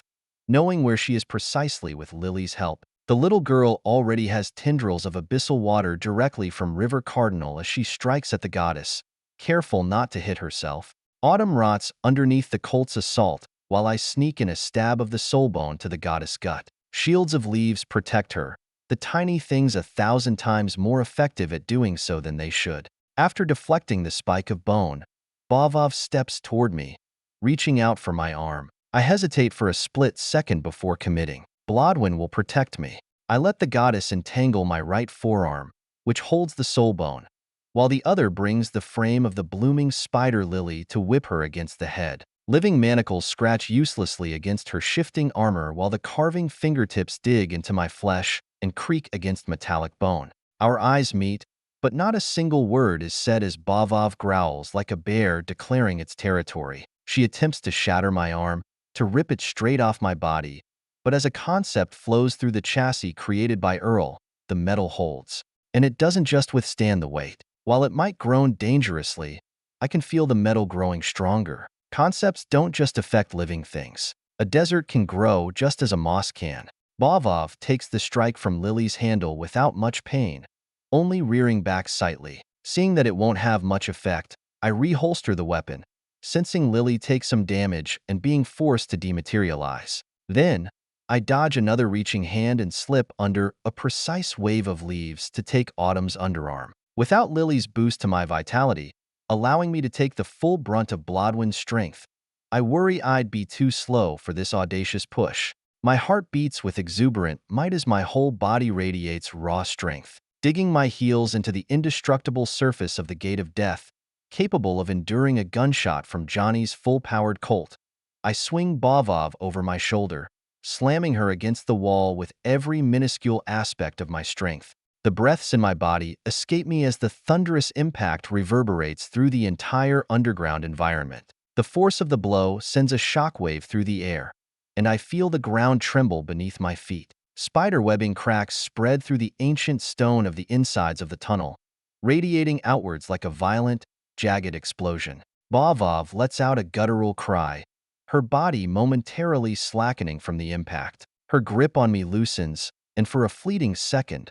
knowing where she is precisely with Lily's help. The little girl already has tendrils of abyssal water directly from River Cardinal as she strikes at the goddess, careful not to hit herself. Autumn rots underneath the colt's assault, while I sneak in a stab of the soulbone to the goddess' gut. Shields of leaves protect her, the tiny things 1,000 times more effective at doing so than they should. After deflecting the spike of bone, Bavov steps toward me, reaching out for my arm. I hesitate for a split second before committing. Blodwin will protect me. I let the goddess entangle my right forearm, which holds the soulbone, while the other brings the frame of the blooming spider lily to whip her against the head. Living manacles scratch uselessly against her shifting armor while the carving fingertips dig into my flesh and creak against metallic bone. Our eyes meet, but not a single word is said as Bavov growls like a bear declaring its territory. She attempts to shatter my arm, to rip it straight off my body, but as a concept flows through the chassis created by Earl, the metal holds. And it doesn't just withstand the weight. While it might groan dangerously, I can feel the metal growing stronger. Concepts don't just affect living things. A desert can grow just as a moss can. Bavov takes the strike from Lily's handle without much pain, only rearing back slightly. Seeing that it won't have much effect, I reholster the weapon, sensing Lily take some damage and being forced to dematerialize. Then, I dodge another reaching hand and slip under a precise wave of leaves to take Autumn's underarm. Without Lily's boost to my vitality, allowing me to take the full brunt of Blodwen's strength, I worry I'd be too slow for this audacious push. My heart beats with exuberant might as my whole body radiates raw strength. Digging my heels into the indestructible surface of the Gate of Death, capable of enduring a gunshot from Johnny's full-powered Colt, I swing Bavov over my shoulder, slamming her against the wall with every minuscule aspect of my strength. The breaths in my body escape me as the thunderous impact reverberates through the entire underground environment. The force of the blow sends a shockwave through the air, and I feel the ground tremble beneath my feet. Spider-webbing cracks spread through the ancient stone of the insides of the tunnel, radiating outwards like a violent, jagged explosion. Bavov lets out a guttural cry, her body momentarily slackening from the impact. Her grip on me loosens, and for a fleeting second,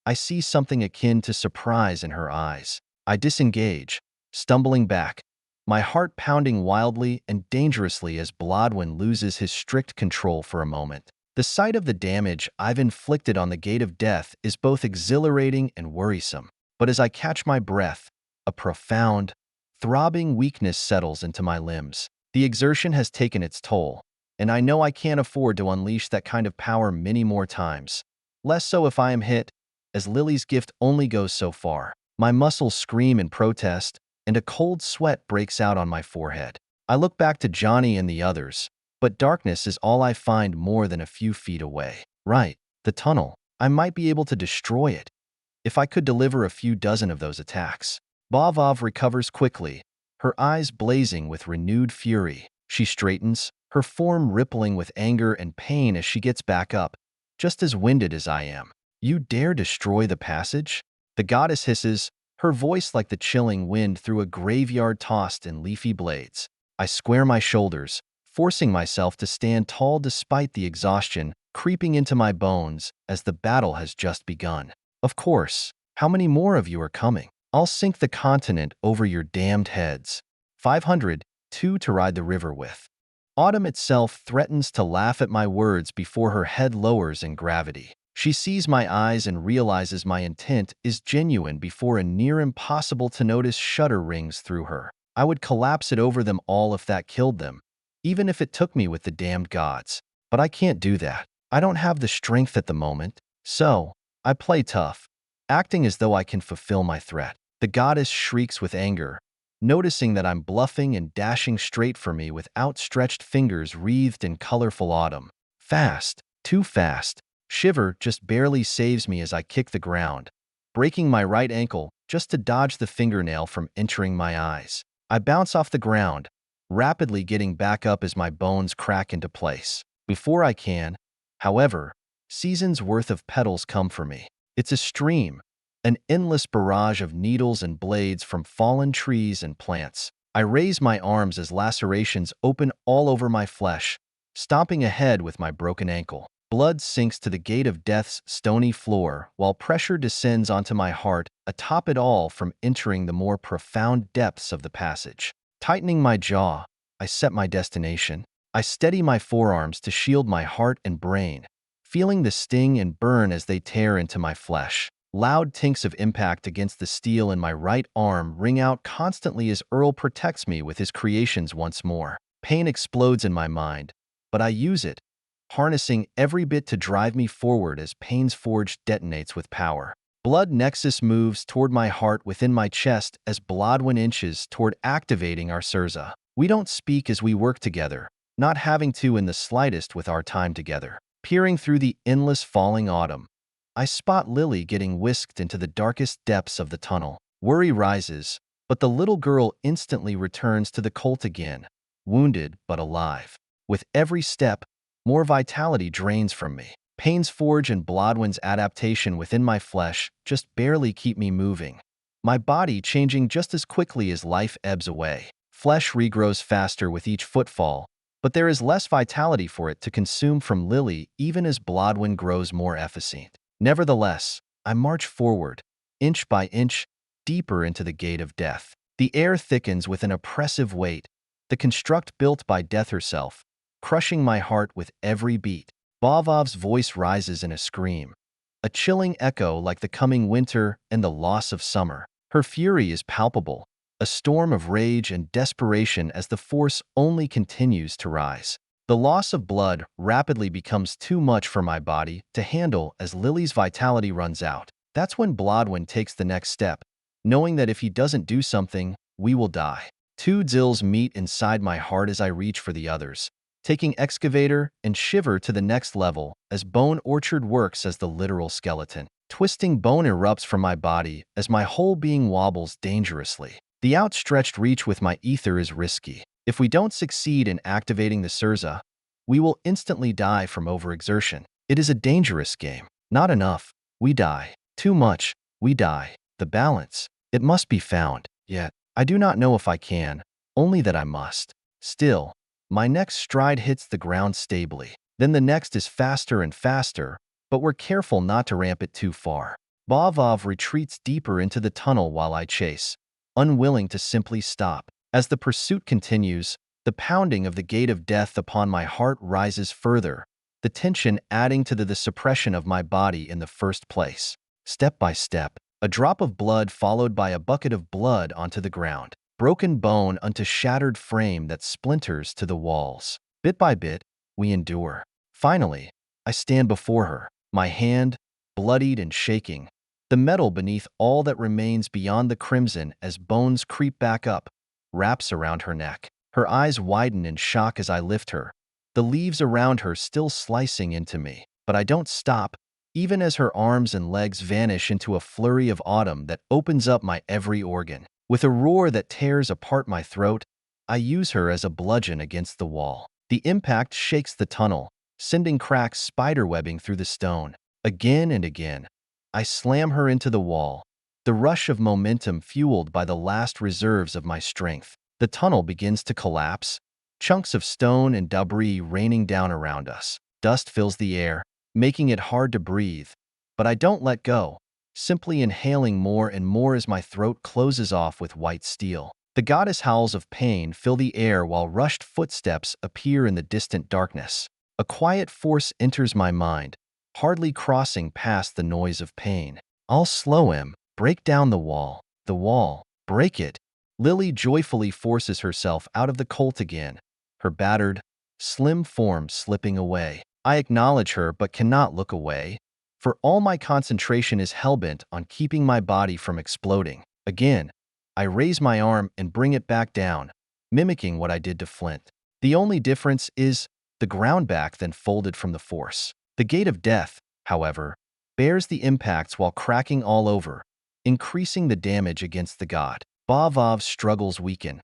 I see something akin to surprise in her eyes. I disengage, stumbling back, my heart pounding wildly and dangerously as Blodwen loses his strict control for a moment. The sight of the damage I've inflicted on the Gate of Death is both exhilarating and worrisome. But as I catch my breath, a profound, throbbing weakness settles into my limbs. The exertion has taken its toll, and I know I can't afford to unleash that kind of power many more times. Less so if I am hit, as Lily's gift only goes so far. My muscles scream in protest, and a cold sweat breaks out on my forehead. I look back to Johnny and the others, but darkness is all I find more than a few feet away. Right, the tunnel. I might be able to destroy it, if I could deliver a few dozen of those attacks. Bavov recovers quickly, her eyes blazing with renewed fury. She straightens, her form rippling with anger and pain as she gets back up, just as winded as I am. You dare destroy the passage? The goddess hisses, her voice like the chilling wind through a graveyard tossed in leafy blades. I square my shoulders, forcing myself to stand tall despite the exhaustion creeping into my bones as the battle has just begun. Of course, how many more of you are coming? I'll sink the continent over your damned heads. 500, two to ride the river with. Autumn itself threatens to laugh at my words before her head lowers in gravity. She sees my eyes and realizes my intent is genuine before a near impossible to notice shudder rings through her. I would collapse it over them all if that killed them, even if it took me with the damned gods. But I can't do that. I don't have the strength at the moment, so I play tough, acting as though I can fulfill my threat. The goddess shrieks with anger, noticing that I'm bluffing and dashing straight for me with outstretched fingers wreathed in colorful autumn. Fast, too fast. Shiver just barely saves me as I kick the ground, breaking my right ankle just to dodge the fingernail from entering my eyes. I bounce off the ground, rapidly getting back up as my bones crack into place. Before I can, however, seasons' worth of petals come for me. It's a stream, an endless barrage of needles and blades from fallen trees and plants. I raise my arms as lacerations open all over my flesh, stomping ahead with my broken ankle. Blood sinks to the Gate of Death's stony floor, while pressure descends onto my heart atop it all from entering the more profound depths of the passage. Tightening my jaw, I set my destination. I steady my forearms to shield my heart and brain, feeling the sting and burn as they tear into my flesh. Loud tinks of impact against the steel in my right arm ring out constantly as Earl protects me with his creations once more. Pain explodes in my mind, but I use it, harnessing every bit to drive me forward as Pain's Forge detonates with power. Blood Nexus moves toward my heart within my chest as Blodwen inches toward activating our Surza. We don't speak as we work together, not having to in the slightest with our time together. Peering through the endless falling autumn, I spot Lily getting whisked into the darkest depths of the tunnel. Worry rises, but the little girl instantly returns to the Colt again, wounded but alive. With every step, more vitality drains from me. Pain's Forge and Blodwen's adaptation within my flesh just barely keep me moving, my body changing just as quickly as life ebbs away. Flesh regrows faster with each footfall, but there is less vitality for it to consume from Lily even as Blodwen grows more efficient. Nevertheless, I march forward, inch by inch, deeper into the Gate of Death. The air thickens with an oppressive weight, the construct built by death herself, crushing my heart with every beat. Bavav's voice rises in a scream, a chilling echo like the coming winter and the loss of summer. Her fury is palpable, a storm of rage and desperation as the force only continues to rise. The loss of blood rapidly becomes too much for my body to handle as Lily's vitality runs out. That's when Blodwyn takes the next step, knowing that if he doesn't do something, we will die. Two Zills meet inside my heart as I reach for the others, taking Excavator and Shiver to the next level as Bone Orchard works as the literal skeleton. Twisting bone erupts from my body as my whole being wobbles dangerously. The outstretched reach with my ether is risky. If we don't succeed in activating the Surza, we will instantly die from overexertion. It is a dangerous game. Not enough, we die. Too much, we die. The balance, it must be found. Yet, I do not know if I can, only that I must. Still, my next stride hits the ground stably. Then the next is faster and faster, but we're careful not to ramp it too far. Bavav retreats deeper into the tunnel while I chase, unwilling to simply stop. As the pursuit continues, the pounding of the gate of death upon my heart rises further, the tension adding to the suppression of my body in the first place. Step by step, a drop of blood followed by a bucket of blood onto the ground. Broken bone unto shattered frame that splinters to the walls. Bit by bit, we endure. Finally, I stand before her, my hand bloodied and shaking, the metal beneath all that remains beyond the crimson as bones creep back up, wraps around her neck. Her eyes widen in shock as I lift her, the leaves around her still slicing into me. But I don't stop, even as her arms and legs vanish into a flurry of autumn that opens up my every organ. With a roar that tears apart my throat, I use her as a bludgeon against the wall. The impact shakes the tunnel, sending cracks spiderwebbing through the stone. Again and again, I slam her into the wall, the rush of momentum fueled by the last reserves of my strength. The tunnel begins to collapse, chunks of stone and debris raining down around us. Dust fills the air, making it hard to breathe, but I don't let go, simply inhaling more and more as my throat closes off with white steel. The goddess howls of pain fill the air while rushed footsteps appear in the distant darkness. A quiet force enters my mind, hardly crossing past the noise of pain. I'll slow him, break down the wall, break it. Lily joyfully forces herself out of the cult again, her battered, slim form slipping away. I acknowledge her but cannot look away, for all my concentration is hellbent on keeping my body from exploding. Again, I raise my arm and bring it back down, mimicking what I did to Flint. The only difference is the ground back then folded from the force. The gate of death, however, bears the impacts while cracking all over, increasing the damage against the god. Bavav's struggles weaken,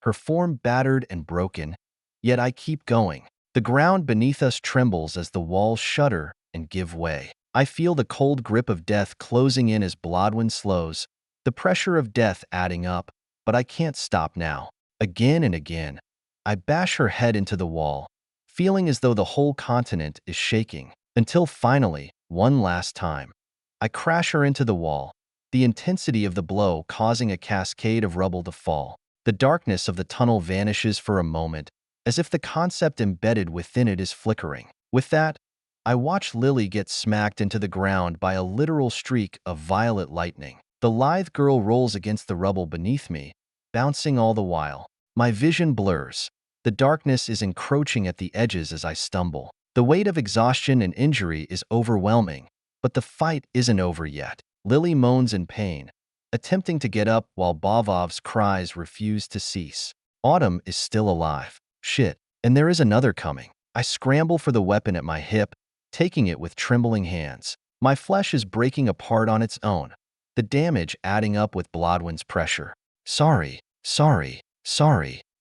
her form battered and broken, yet I keep going. The ground beneath us trembles as the walls shudder and give way. I feel the cold grip of death closing in as Blodwyn slows, the pressure of death adding up, but I can't stop now. Again and again, I bash her head into the wall, feeling as though the whole continent is shaking, until finally, one last time, I crash her into the wall, the intensity of the blow causing a cascade of rubble to fall. The darkness of the tunnel vanishes for a moment, as if the concept embedded within it is flickering. With that, I watch Lily get smacked into the ground by a literal streak of violet lightning. The lithe girl rolls against the rubble beneath me, bouncing all the while. My vision blurs. The darkness is encroaching at the edges as I stumble. The weight of exhaustion and injury is overwhelming, but the fight isn't over yet. Lily moans in pain, attempting to get up while Bavav's cries refuse to cease. Autumn is still alive. Shit, and there is another coming. I scramble for the weapon at my hip, taking it with trembling hands. My flesh is breaking apart on its own, the damage adding up with Blodwyn's pressure. Sorry.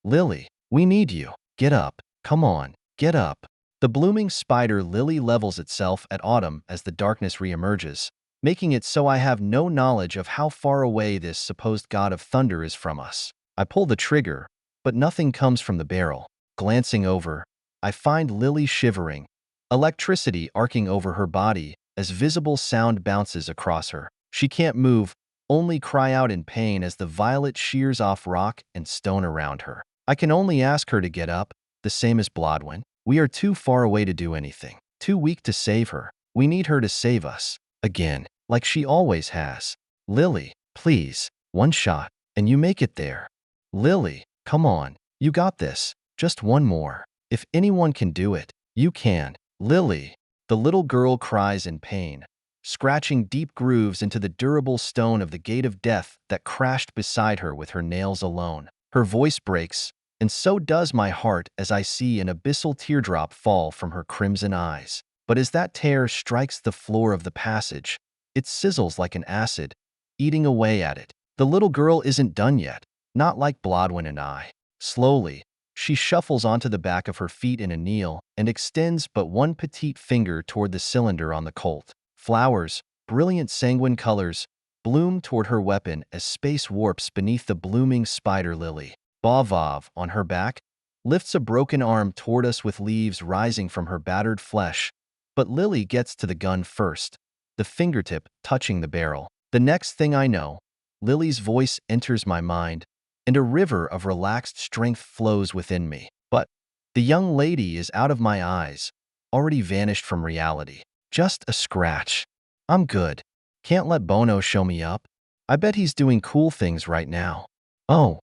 Lily, we need you. Get up. Come on, get up. The blooming spider Lily levels itself at Autumn as the darkness reemerges, making it so I have no knowledge of how far away this supposed god of thunder is from us. I pull the trigger, but nothing comes from the barrel. Glancing over, I find Lily shivering, electricity arcing over her body as visible sound bounces across her. She can't move, only cry out in pain as the violet shears off rock and stone around her. I can only ask her to get up, the same as Blodwyn. We are too far away to do anything, too weak to save her. We need her to save us, again, like she always has. Lily, please, one shot, and you make it there. Lily, come on, you got this, just one more. If anyone can do it, you can. Lily, the little girl cries in pain, scratching deep grooves into the durable stone of the gate of death that crashed beside her with her nails alone. Her voice breaks, and so does my heart as I see an abyssal teardrop fall from her crimson eyes. But as that tear strikes the floor of the passage, it sizzles like an acid, eating away at it. The little girl isn't done yet, not like Blodwyn and I. Slowly, she shuffles onto the back of her feet in a kneel and extends but one petite finger toward the cylinder on the Colt. Flowers, brilliant sanguine colors, bloom toward her weapon as space warps beneath the blooming spider lily. Bavav, on her back, lifts a broken arm toward us with leaves rising from her battered flesh, but Lily gets to the gun first, the fingertip touching the barrel. The next thing I know, Lily's voice enters my mind, and a river of relaxed strength flows within me. But the young lady is out of my eyes, already vanished from reality. Just a scratch. I'm good. Can't let Bono show me up. I bet he's doing cool things right now. Oh,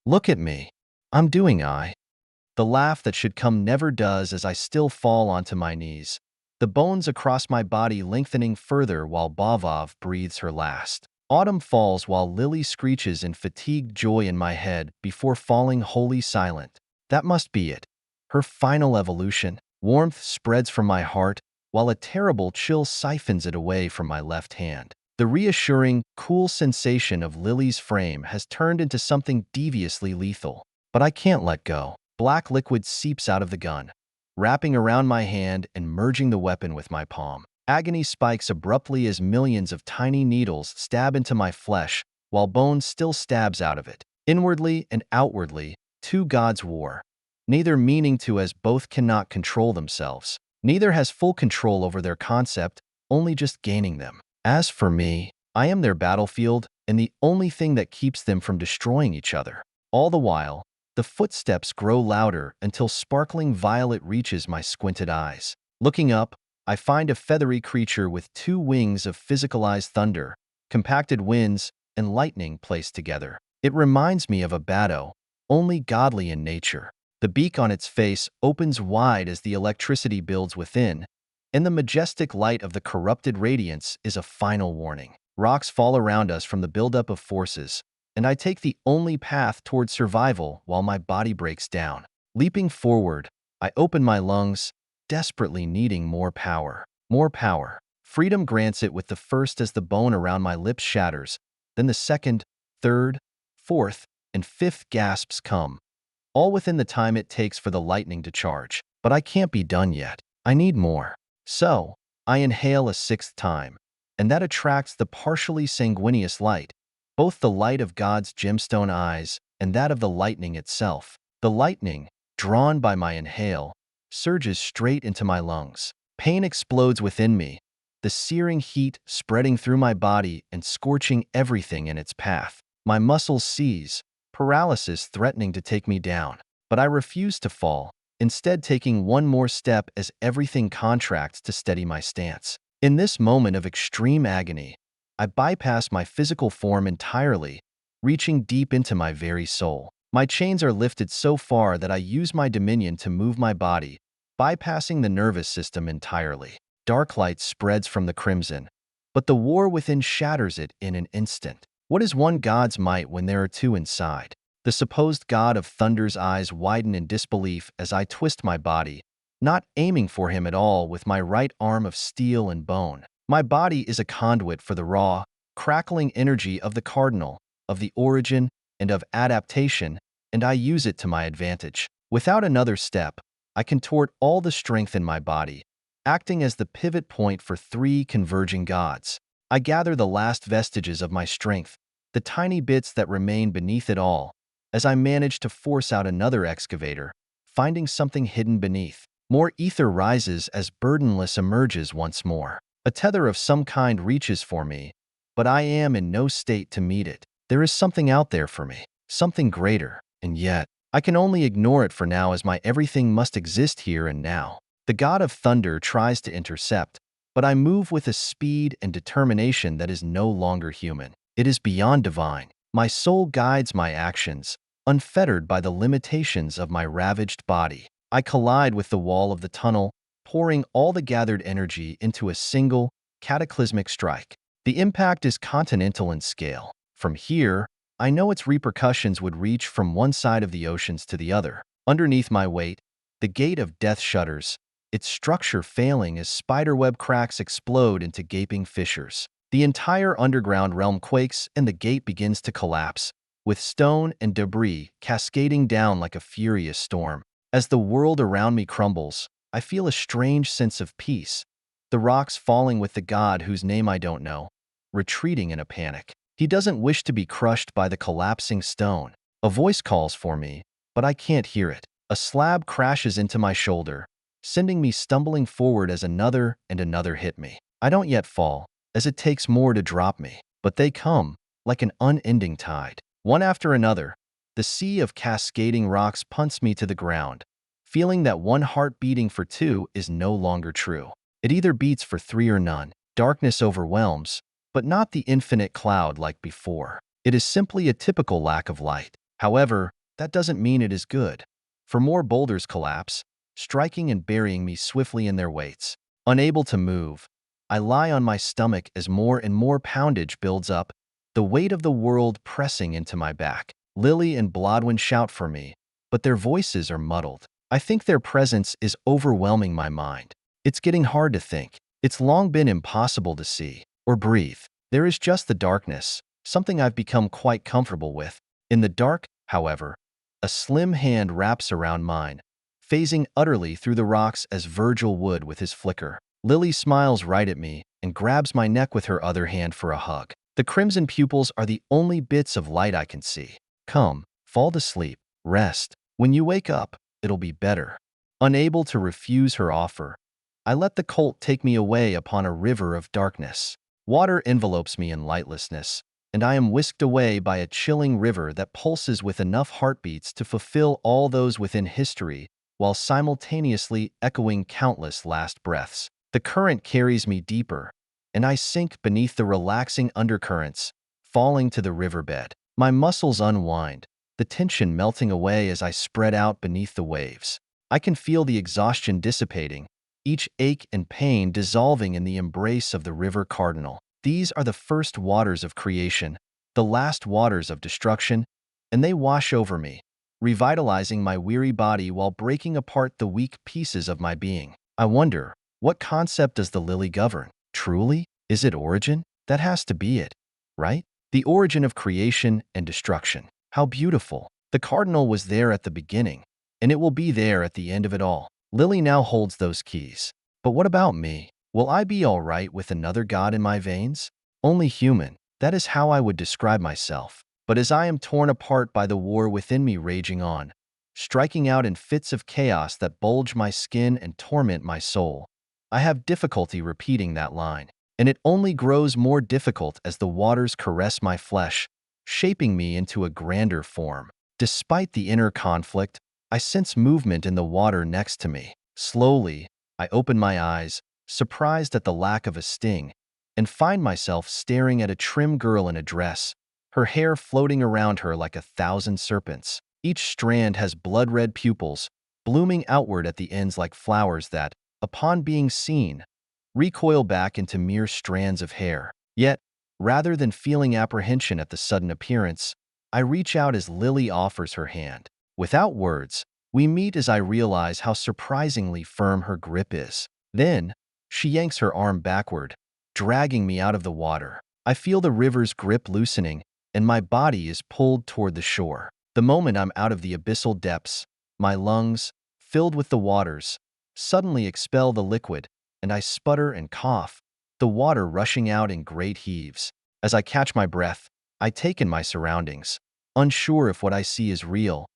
look at me. I'm doing I. The laugh that should come never does as I still fall onto my knees, the bones across my body lengthening further while Bavav breathes her last. Autumn falls while Lily screeches in fatigued joy in my head before falling wholly silent. That must be it. Her final evolution. Warmth spreads from my heart, while a terrible chill siphons it away from my left hand. The reassuring, cool sensation of Lily's frame has turned into something deviously lethal. But I can't let go. Black liquid seeps out of the gun, wrapping around my hand and merging the weapon with my palm. Agony spikes abruptly as millions of tiny needles stab into my flesh, while bone still stabs out of it. Inwardly and outwardly, two gods war, neither meaning to as both cannot control themselves. Neither has full control over their concept, only just gaining them. As for me, I am their battlefield and the only thing that keeps them from destroying each other. All the while, the footsteps grow louder until sparkling violet reaches my squinted eyes. Looking up, I find a feathery creature with two wings of physicalized thunder, compacted winds, and lightning placed together. It reminds me of a batto, only godly in nature. The beak on its face opens wide as the electricity builds within, and the majestic light of the corrupted radiance is a final warning. Rocks fall around us from the buildup of forces, and I take the only path toward survival while my body breaks down. Leaping forward, I open my lungs, desperately needing more power. More power. Freedom grants it with the first as the bone around my lips shatters, then the second, third, fourth, and fifth gasps come, all within the time it takes for the lightning to charge. But I can't be done yet. I need more. So, I inhale a sixth time, and that attracts the partially sanguineous light, both the light of God's gemstone eyes and that of the lightning itself. The lightning, drawn by my inhale, surges straight into my lungs. Pain explodes within me, the searing heat spreading through my body and scorching everything in its path. My muscles seize, paralysis threatening to take me down. But I refuse to fall, instead taking one more step as everything contracts to steady my stance. In this moment of extreme agony, I bypass my physical form entirely, reaching deep into my very soul. My chains are lifted so far that I use my dominion to move my body, bypassing the nervous system entirely. Dark light spreads from the crimson, but the war within shatters it in an instant. What is one god's might when there are two inside? The supposed god of thunder's eyes widen in disbelief as I twist my body, not aiming for him at all with my right arm of steel and bone. My body is a conduit for the raw, crackling energy of the cardinal, of the origin, and of adaptation, and I use it to my advantage. Without another step, I contort all the strength in my body, acting as the pivot point for three converging gods. I gather the last vestiges of my strength, the tiny bits that remain beneath it all, as I manage to force out another excavator, finding something hidden beneath. More ether rises as burdenless emerges once more. A tether of some kind reaches for me, but I am in no state to meet it. There is something out there for me, something greater, and yet, I can only ignore it for now as my everything must exist here and now. The god of thunder tries to intercept, but I move with a speed and determination that is no longer human. It is beyond divine. My soul guides my actions, unfettered by the limitations of my ravaged body. I collide with the wall of the tunnel, pouring all the gathered energy into a single, cataclysmic strike. The impact is continental in scale. From here, I know its repercussions would reach from one side of the oceans to the other. Underneath my weight, the gate of death shudders, its structure failing as spiderweb cracks explode into gaping fissures. The entire underground realm quakes and the gate begins to collapse, with stone and debris cascading down like a furious storm. As the world around me crumbles, I feel a strange sense of peace, the rocks falling with the god whose name I don't know, retreating in a panic. He doesn't wish to be crushed by the collapsing stone. A voice calls for me, but I can't hear it. A slab crashes into my shoulder, sending me stumbling forward as another and another hit me. I don't yet fall, as it takes more to drop me, but they come, like an unending tide. One after another, the sea of cascading rocks punts me to the ground, feeling that one heart beating for two is no longer true. It either beats for three or none. Darkness overwhelms, but not the infinite cloud like before. It is simply a typical lack of light. However, that doesn't mean it is good. For more boulders collapse, striking and burying me swiftly in their weights. Unable to move, I lie on my stomach as more and more poundage builds up, the weight of the world pressing into my back. Lily and Blodwyn shout for me, but their voices are muddled. I think their presence is overwhelming my mind. It's getting hard to think. It's long been impossible to see or breathe. There is just the darkness, something I've become quite comfortable with. In the dark, however, a slim hand wraps around mine, phasing utterly through the rocks as Virgil would with his flicker. Lily smiles right at me and grabs my neck with her other hand for a hug. The crimson pupils are the only bits of light I can see. Come, fall to sleep, rest. When you wake up, it'll be better. Unable to refuse her offer, I let the colt take me away upon a river of darkness. Water envelopes me in lightlessness, and I am whisked away by a chilling river that pulses with enough heartbeats to fulfill all those within history, while simultaneously echoing countless last breaths. The current carries me deeper, and I sink beneath the relaxing undercurrents, falling to the riverbed. My muscles unwind, the tension melting away as I spread out beneath the waves. I can feel the exhaustion dissipating, each ache and pain dissolving in the embrace of the river cardinal. These are the first waters of creation, the last waters of destruction, and they wash over me, revitalizing my weary body while breaking apart the weak pieces of my being. I wonder, what concept does the lily govern? Truly? Is it origin? That has to be it, right? The origin of creation and destruction. How beautiful. The cardinal was there at the beginning, and it will be there at the end of it all. Lily now holds those keys. But what about me? Will I be all right with another god in my veins? Only human. That is how I would describe myself. But as I am torn apart by the war within me raging on, striking out in fits of chaos that bulge my skin and torment my soul, I have difficulty repeating that line. And it only grows more difficult as the waters caress my flesh, shaping me into a grander form. Despite the inner conflict, I sense movement in the water next to me. Slowly, I open my eyes, surprised at the lack of a sting, and find myself staring at a trim girl in a dress, her hair floating around her like 1,000 serpents. Each strand has blood-red pupils, blooming outward at the ends like flowers that, upon being seen, recoil back into mere strands of hair. Yet, rather than feeling apprehension at the sudden appearance, I reach out as Lily offers her hand. Without words, we meet as I realize how surprisingly firm her grip is. Then, she yanks her arm backward, dragging me out of the water. I feel the river's grip loosening, and my body is pulled toward the shore. The moment I'm out of the abyssal depths, my lungs, filled with the waters, suddenly expel the liquid, and I sputter and cough, the water rushing out in great heaves. As I catch my breath, I take in my surroundings, unsure if what I see is real,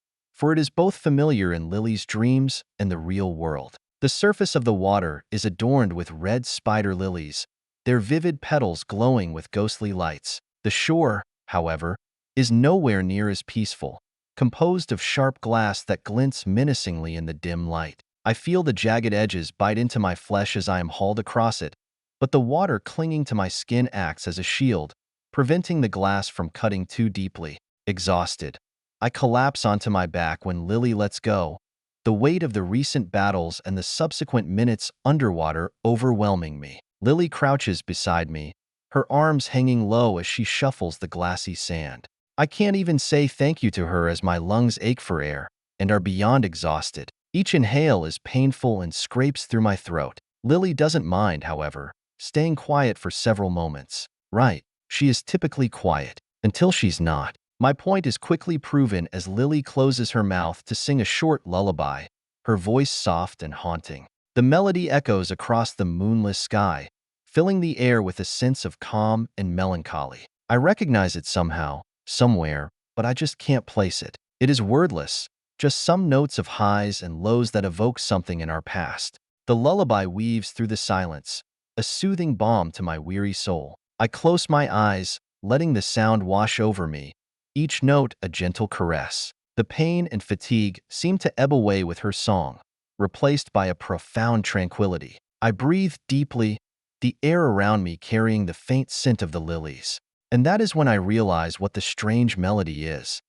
for it is both familiar in Lily's dreams and the real world. The surface of the water is adorned with red spider lilies, their vivid petals glowing with ghostly lights. The shore, however, is nowhere near as peaceful, composed of sharp glass that glints menacingly in the dim light. I feel the jagged edges bite into my flesh as I am hauled across it, but the water clinging to my skin acts as a shield, preventing the glass from cutting too deeply. Exhausted, I collapse onto my back when Lily lets go, the weight of the recent battles and the subsequent minutes underwater overwhelming me. Lily crouches beside me, her arms hanging low as she shuffles the glassy sand. I can't even say thank you to her as my lungs ache for air and are beyond exhausted. Each inhale is painful and scrapes through my throat. Lily doesn't mind, however, staying quiet for several moments. Right, she is typically quiet, until she's not. My point is quickly proven as Lily closes her mouth to sing a short lullaby, her voice soft and haunting. The melody echoes across the moonless sky, filling the air with a sense of calm and melancholy. I recognize it somehow, somewhere, but I just can't place it. It is wordless, just some notes of highs and lows that evoke something in our past. The lullaby weaves through the silence, a soothing balm to my weary soul. I close my eyes, letting the sound wash over me, each note a gentle caress. The pain and fatigue seem to ebb away with her song, replaced by a profound tranquility. I breathe deeply, the air around me carrying the faint scent of the lilies. And that is when I realize what the strange melody is.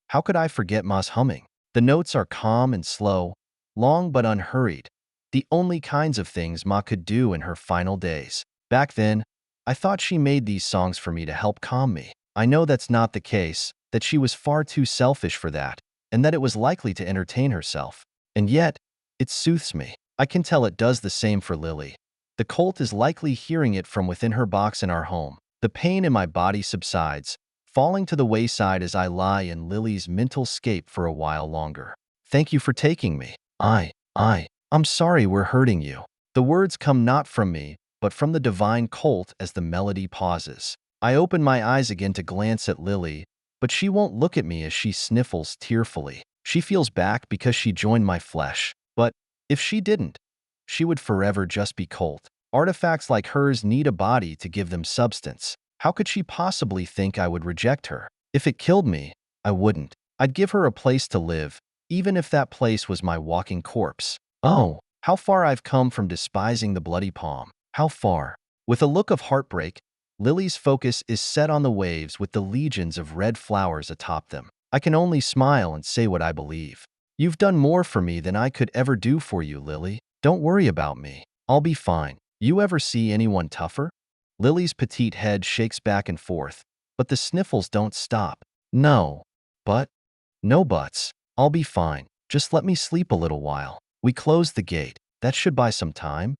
How could I forget Ma's humming? The notes are calm and slow, long but unhurried, the only kinds of things Ma could do in her final days. Back then, I thought she made these songs for me to help calm me. I know that's not the case, that she was far too selfish for that, and that it was likely to entertain herself. And yet, it soothes me. I can tell it does the same for Lily. The colt is likely hearing it from within her box in our home. The pain in my body subsides, falling to the wayside as I lie in Lily's mental scape for a while longer. Thank you for taking me. I'm sorry we're hurting you. The words come not from me, but from the divine colt as the melody pauses. I open my eyes again to glance at Lily, but she won't look at me as she sniffles tearfully. She feels back because she joined my flesh, but if she didn't, she would forever just be colt. Artifacts like hers need a body to give them substance. How could she possibly think I would reject her? If it killed me, I wouldn't. I'd give her a place to live, even if that place was my walking corpse. Oh, how far I've come from despising the bloody palm. How far? With a look of heartbreak, Lily's focus is set on the waves with the legions of red flowers atop them. I can only smile and say what I believe. You've done more for me than I could ever do for you, Lily. Don't worry about me. I'll be fine. You ever see anyone tougher? Lily's petite head shakes back and forth, but the sniffles don't stop. No buts. I'll be fine. Just let me sleep a little while. We close the gate. That should buy some time.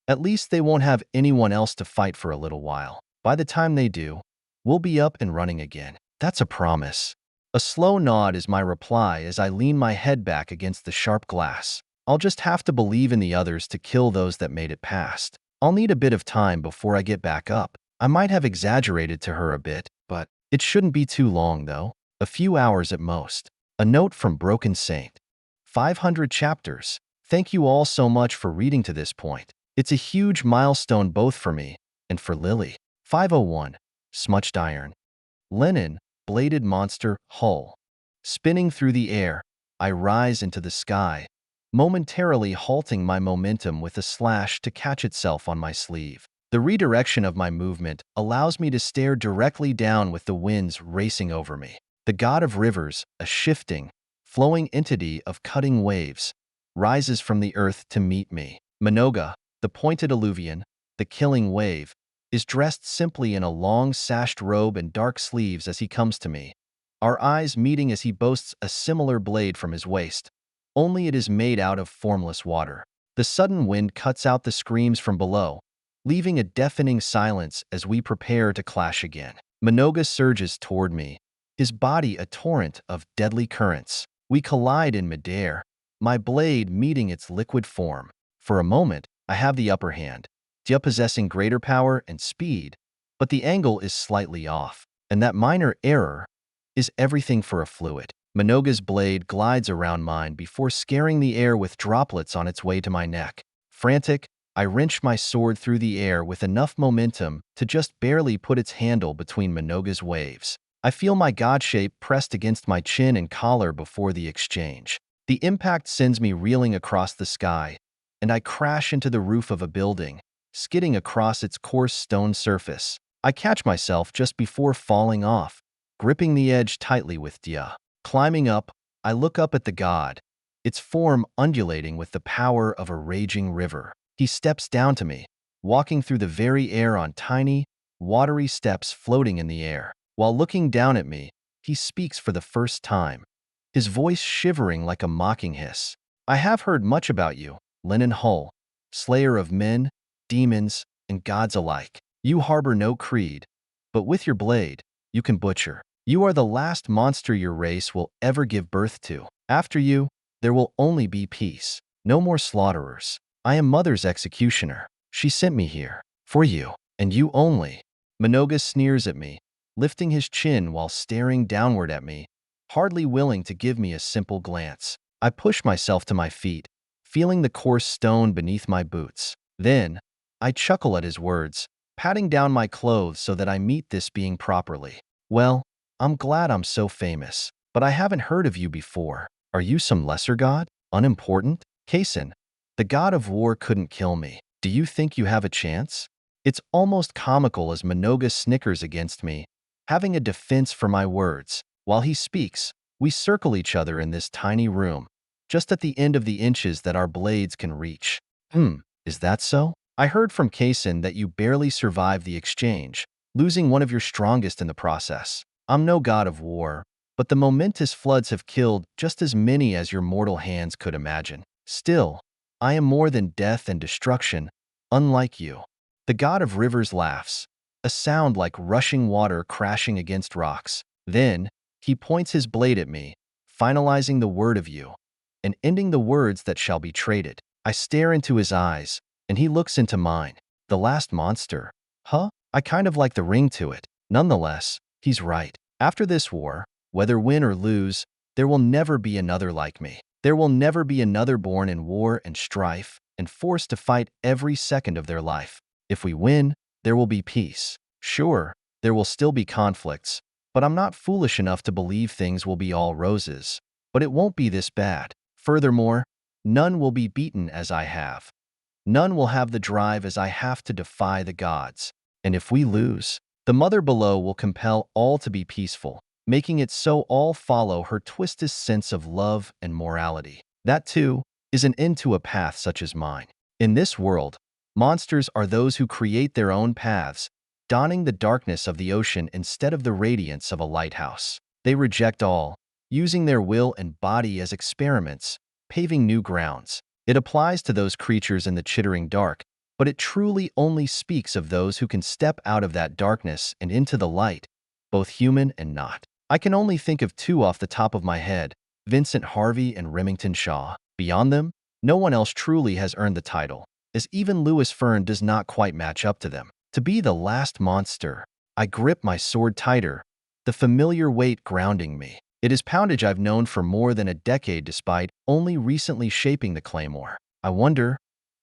At least they won't have anyone else to fight for a little while. By the time they do, we'll be up and running again. That's a promise. A slow nod is my reply as I lean my head back against the sharp glass. I'll just have to believe in the others to kill those that made it past. I'll need a bit of time before I get back up. I might have exaggerated to her a bit, but it shouldn't be too long, though. A few hours at most. A note from Broken Saint. 500 chapters. Thank you all so much for reading to this point. It's a huge milestone both for me and for Lily. 501. Smudged iron. Linen, bladed monster, hull. Spinning through the air, I rise into the sky, momentarily halting my momentum with a slash to catch itself on my sleeve. The redirection of my movement allows me to stare directly down with the winds racing over me. The god of rivers, a shifting, flowing entity of cutting waves, rises from the earth to meet me. Minoga, the pointed alluvian, the killing wave, is dressed simply in a long sashed robe and dark sleeves as he comes to me, our eyes meeting as he boasts a similar blade from his waist, only it is made out of formless water. The sudden wind cuts out the screams from below, leaving a deafening silence as we prepare to clash again. Minoga surges toward me, his body a torrent of deadly currents. We collide in midair, my blade meeting its liquid form. For a moment, I have the upper hand, possessing greater power and speed, but the angle is slightly off, and that minor error is everything for a fluid. Minoga's blade glides around mine before scaring the air with droplets on its way to my neck. Frantic, I wrench my sword through the air with enough momentum to just barely put its handle between Minoga's waves. I feel my god shape pressed against my chin and collar before the exchange. The impact sends me reeling across the sky, and I crash into the roof of a building, skidding across its coarse stone surface. I catch myself just before falling off, gripping the edge tightly with dia. Climbing up, I look up at the god, its form undulating with the power of a raging river. He steps down to me, walking through the very air on tiny, watery steps floating in the air. While looking down at me, he speaks for the first time, his voice shivering like a mocking hiss. I have heard much about you, Linen Hull, slayer of men, demons, and gods alike. You harbor no creed, but with your blade, you can butcher. You are the last monster your race will ever give birth to. After you, there will only be peace. No more slaughterers. I am Mother's executioner. She sent me here. For you, and you only. Minoga sneers at me, lifting his chin while staring downward at me, hardly willing to give me a simple glance. I push myself to my feet, feeling the coarse stone beneath my boots. Then, I chuckle at his words, patting down my clothes so that I meet this being properly. Well, I'm glad I'm so famous, but I haven't heard of you before. Are you some lesser god? Unimportant? Kason, the god of war couldn't kill me. Do you think you have a chance? It's almost comical as Minoga snickers against me, having a defense for my words. While he speaks, we circle each other in this tiny room, just at the end of the inches that our blades can reach. Is that so? I heard from Kason that you barely survived the exchange, losing one of your strongest in the process. I'm no god of war, but the momentous floods have killed just as many as your mortal hands could imagine. Still, I am more than death and destruction, unlike you. The god of rivers laughs, a sound like rushing water crashing against rocks. Then, he points his blade at me, finalizing the word of you, and ending the words that shall be traded. I stare into his eyes, and he looks into mine. The last monster? Huh? I kind of like the ring to it. Nonetheless, he's right. After this war, whether win or lose, there will never be another like me. There will never be another born in war and strife and forced to fight every second of their life. If we win, there will be peace. Sure, there will still be conflicts, but I'm not foolish enough to believe things will be all roses. But it won't be this bad. Furthermore, none will be beaten as I have. None will have the drive as I have to defy the gods. And if we lose, the Mother below will compel all to be peaceful, making it so all follow her twisted sense of love and morality. That, too, is an end to a path such as mine. In this world, monsters are those who create their own paths, donning the darkness of the ocean instead of the radiance of a lighthouse. They reject all, using their will and body as experiments, paving new grounds. It applies to those creatures in the chittering dark, but it truly only speaks of those who can step out of that darkness and into the light, both human and not. I can only think of two off the top of my head, Vincent Harvey and Remington Shaw. Beyond them, no one else truly has earned the title, as even Louis Fern does not quite match up to them. To be the last monster, I grip my sword tighter, the familiar weight grounding me. It is poundage I've known for more than a decade despite only recently shaping the claymore. I wonder,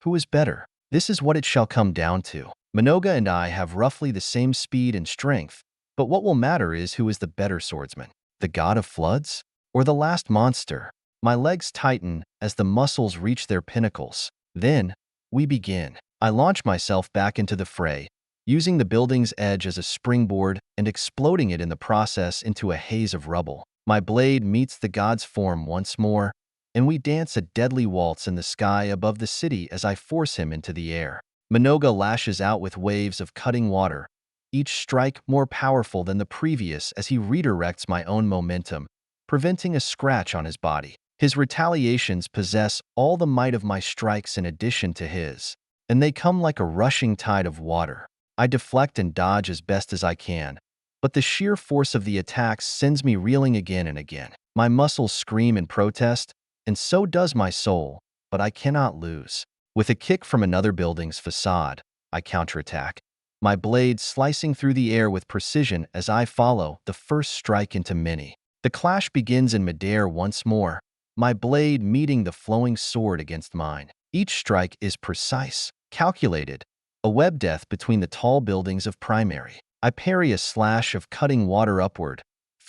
who is better? This is what it shall come down to. Minoga and I have roughly the same speed and strength, but what will matter is who is the better swordsman. The god of floods? Or the last monster? My legs tighten as the muscles reach their pinnacles. Then, we begin. I launch myself back into the fray, using the building's edge as a springboard and exploding it in the process into a haze of rubble. My blade meets the god's form once more, and we dance a deadly waltz in the sky above the city as I force him into the air. Minoga lashes out with waves of cutting water, each strike more powerful than the previous as he redirects my own momentum, preventing a scratch on his body. His retaliations possess all the might of my strikes in addition to his, and they come like a rushing tide of water. I deflect and dodge as best as I can, but the sheer force of the attacks sends me reeling again and again. My muscles scream in protest, and so does my soul, but I cannot lose. With a kick from another building's facade, I counterattack, my blade slicing through the air with precision as I follow the first strike into many. The clash begins in midair once more, my blade meeting the flowing sword against mine. Each strike is precise, calculated, a web death between the tall buildings of primary. I parry a slash of cutting water upward,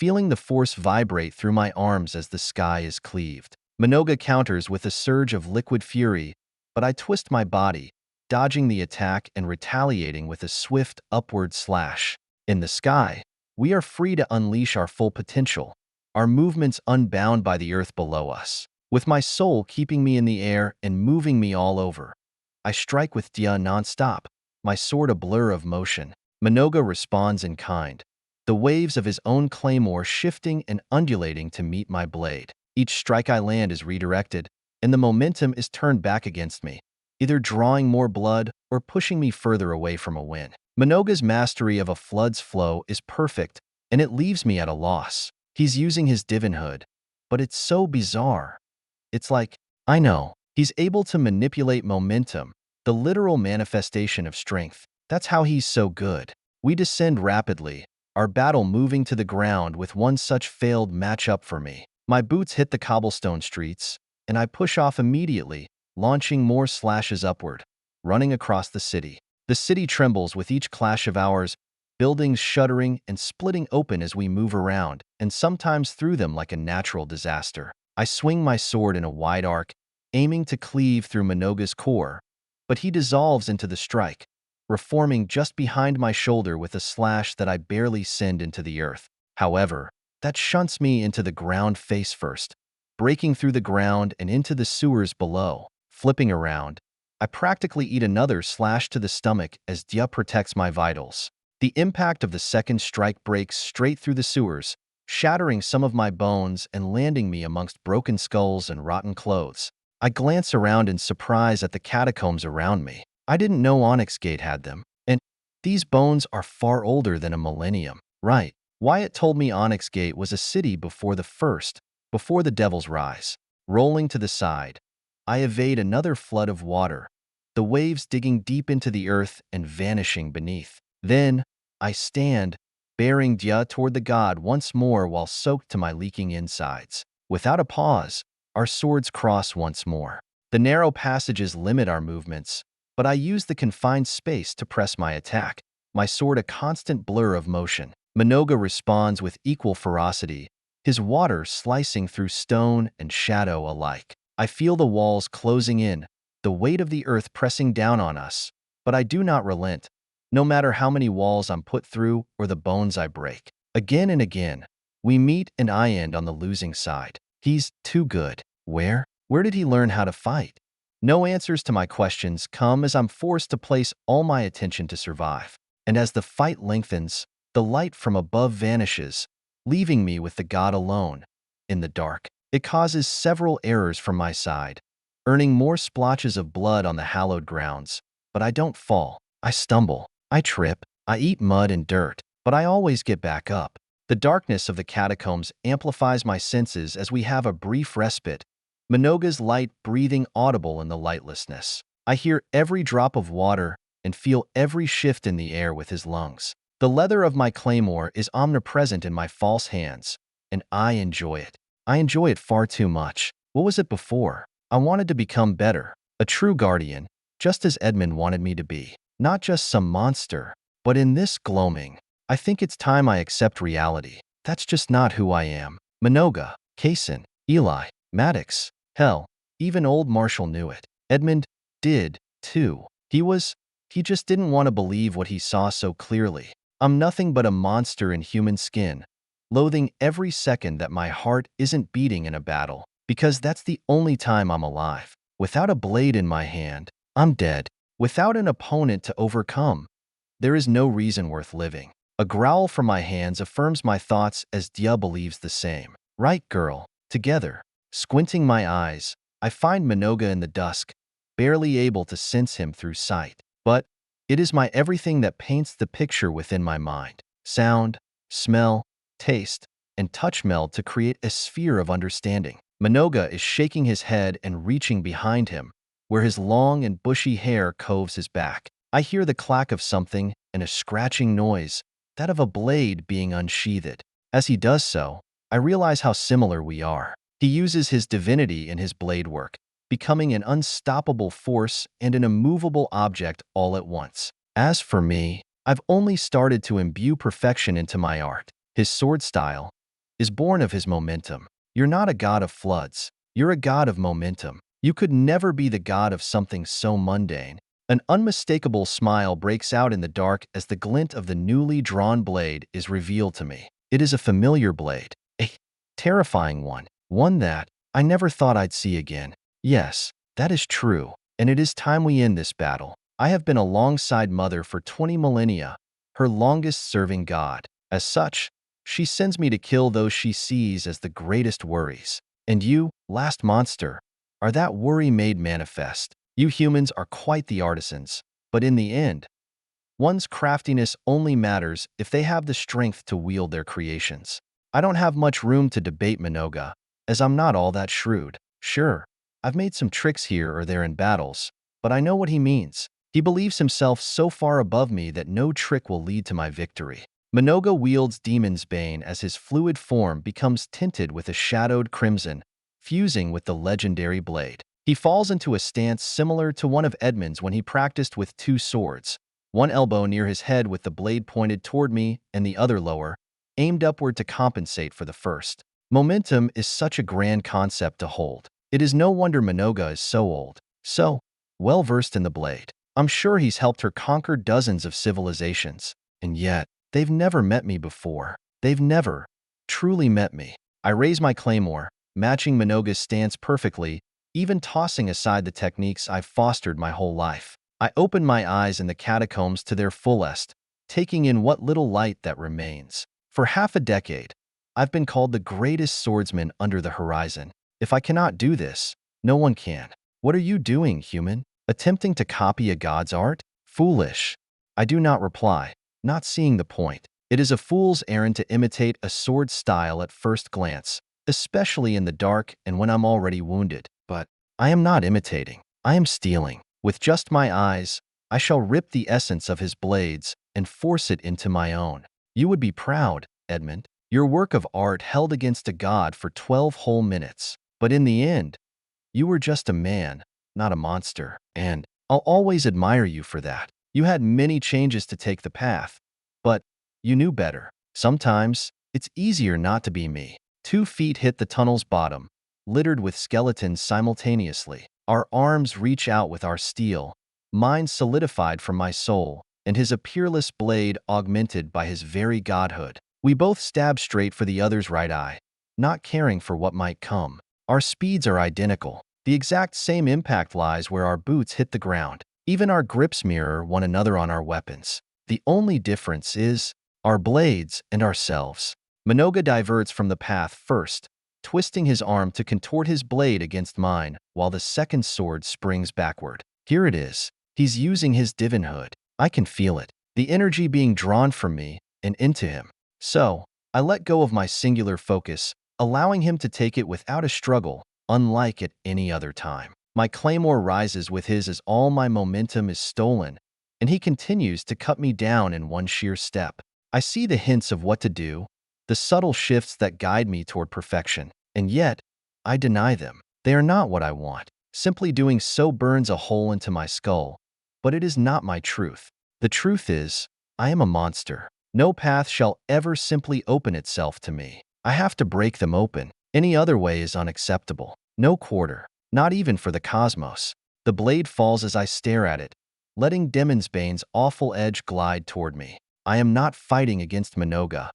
feeling the force vibrate through my arms as the sky is cleaved. Minoga counters with a surge of liquid fury, but I twist my body, dodging the attack and retaliating with a swift upward slash. In the sky, we are free to unleash our full potential, our movements unbound by the earth below us. With my soul keeping me in the air and moving me all over, I strike with Dia non-stop, my sword a blur of motion. Minoga responds in kind, the waves of his own claymore shifting and undulating to meet my blade. Each strike I land is redirected, and the momentum is turned back against me, either drawing more blood or pushing me further away from a win. Minoga's mastery of a flood's flow is perfect, and it leaves me at a loss. He's using his divinhood, but it's so bizarre. It's like, I know, he's able to manipulate momentum, the literal manifestation of strength. That's how he's so good. We descend rapidly, our battle moving to the ground with one such failed matchup for me. My boots hit the cobblestone streets, and I push off immediately, launching more slashes upward, running across the city. The city trembles with each clash of ours, buildings shuddering and splitting open as we move around, and sometimes through them like a natural disaster. I swing my sword in a wide arc, aiming to cleave through Minoga's core, but he dissolves into the strike, reforming just behind my shoulder with a slash that I barely send into the earth. However, that shunts me into the ground face first, breaking through the ground and into the sewers below. Flipping around, I practically eat another slash to the stomach as Dia protects my vitals. The impact of the second strike breaks straight through the sewers, shattering some of my bones and landing me amongst broken skulls and rotten clothes. I glance around in surprise at the catacombs around me. I didn't know Onyx Gate had them, and these bones are far older than a millennium. Right. Wyatt told me Onyx Gate was a city before the Devil's Rise. Rolling to the side, I evade another flood of water, the waves digging deep into the earth and vanishing beneath. Then, I stand, bearing Dia toward the god once more while soaked to my leaking insides. Without a pause, our swords cross once more. The narrow passages limit our movements, but I use the confined space to press my attack, my sword a constant blur of motion. Minoga responds with equal ferocity, his water slicing through stone and shadow alike. I feel the walls closing in, the weight of the earth pressing down on us, but I do not relent, no matter how many walls I'm put through or the bones I break. Again and again, we meet and I end on the losing side. He's too good. Where did he learn how to fight? No answers to my questions come as I'm forced to place all my attention to survive. And as the fight lengthens, the light from above vanishes, leaving me with the god alone, in the dark. It causes several errors from my side, earning more splotches of blood on the hallowed grounds. But I don't fall. I stumble. I trip. I eat mud and dirt. But I always get back up. The darkness of the catacombs amplifies my senses as we have a brief respite, Minoga's light breathing audible in the lightlessness. I hear every drop of water and feel every shift in the air with his lungs. The leather of my claymore is omnipresent in my false hands, and I enjoy it. I enjoy it far too much. What was it before? I wanted to become better, a true guardian, just as Edmund wanted me to be. Not just some monster, but in this gloaming, I think it's time I accept reality. That's just not who I am. Minoga, Kaysen, Eli, Maddox, hell, even old Marshall knew it. Edmund did, too. He just didn't want to believe what he saw so clearly. I'm nothing but a monster in human skin, loathing every second that my heart isn't beating in a battle, because that's the only time I'm alive. Without a blade in my hand, I'm dead. Without an opponent to overcome, there is no reason worth living. A growl from my hands affirms my thoughts as Dia believes the same. Right, girl. Together. Squinting my eyes, I find Minoga in the dusk, barely able to sense him through sight. But it is my everything that paints the picture within my mind. Sound, smell, taste, and touch meld to create a sphere of understanding. Minoga is shaking his head and reaching behind him, where his long and bushy hair coves his back. I hear the clack of something and a scratching noise, that of a blade being unsheathed. As he does so, I realize how similar we are. He uses his divinity in his blade work, becoming an unstoppable force and an immovable object all at once. As for me, I've only started to imbue perfection into my art. His sword style, is born of his momentum. You're not a god of floods. You're a god of momentum. You could never be the god of something so mundane. An unmistakable smile breaks out in the dark as the glint of the newly drawn blade is revealed to me. It is a familiar blade, a terrifying one that I never thought I'd see again. Yes, that is true, and it is time we end this battle. I have been alongside Mother for 20 millennia, her longest-serving god. As such, she sends me to kill those she sees as the greatest worries. And you, last monster, are that worry made manifest. You humans are quite the artisans, but in the end, one's craftiness only matters if they have the strength to wield their creations. I don't have much room to debate Minoga, as I'm not all that shrewd. Sure, I've made some tricks here or there in battles, but I know what he means. He believes himself so far above me that no trick will lead to my victory. Minoga wields Demon's Bane as his fluid form becomes tinted with a shadowed crimson, fusing with the legendary blade. He falls into a stance similar to one of Edmund's when he practiced with two swords, one elbow near his head with the blade pointed toward me and the other lower, aimed upward to compensate for the first. Momentum is such a grand concept to hold. It is no wonder Minoga is so old, so well-versed in the blade. I'm sure he's helped her conquer dozens of civilizations, and yet, they've never met me before. They've never truly met me. I raise my claymore, matching Minoga's stance perfectly, even tossing aside the techniques I've fostered my whole life. I open my eyes in the catacombs to their fullest, taking in what little light that remains. For half a decade, I've been called the greatest swordsman under the horizon. If I cannot do this, no one can. What are you doing, human? Attempting to copy a god's art? Foolish. I do not reply, not seeing the point. It is a fool's errand to imitate a sword style at first glance, especially in the dark and when I'm already wounded. But I am not imitating. I am stealing. With just my eyes, I shall rip the essence of his blades and force it into my own. You would be proud, Edmund. Your work of art held against a god for 12 whole minutes. But in the end, you were just a man, not a monster. And I'll always admire you for that. You had many changes to take the path, but you knew better. Sometimes, it's easier not to be me. 2 feet hit the tunnel's bottom, littered with skeletons simultaneously. Our arms reach out with our steel, mine solidified from my soul, and his a peerless blade augmented by his very godhood. We both stab straight for the other's right eye, not caring for what might come. Our speeds are identical. The exact same impact lies where our boots hit the ground. Even our grips mirror one another on our weapons. The only difference is our blades and ourselves. Minoga diverts from the path first, twisting his arm to contort his blade against mine, while the second sword springs backward. Here it is. He's using his divinhood. I can feel it, the energy being drawn from me and into him. So, I let go of my singular focus, allowing him to take it without a struggle, unlike at any other time. My claymore rises with his as all my momentum is stolen, and he continues to cut me down in one sheer step. I see the hints of what to do, the subtle shifts that guide me toward perfection, and yet, I deny them. They are not what I want. Simply doing so burns a hole into my skull, but it is not my truth. The truth is, I am a monster. No path shall ever simply open itself to me. I have to break them open. Any other way is unacceptable. No quarter, not even for the cosmos. The blade falls as I stare at it, letting Demon's Bane's awful edge glide toward me. I am not fighting against Minoga.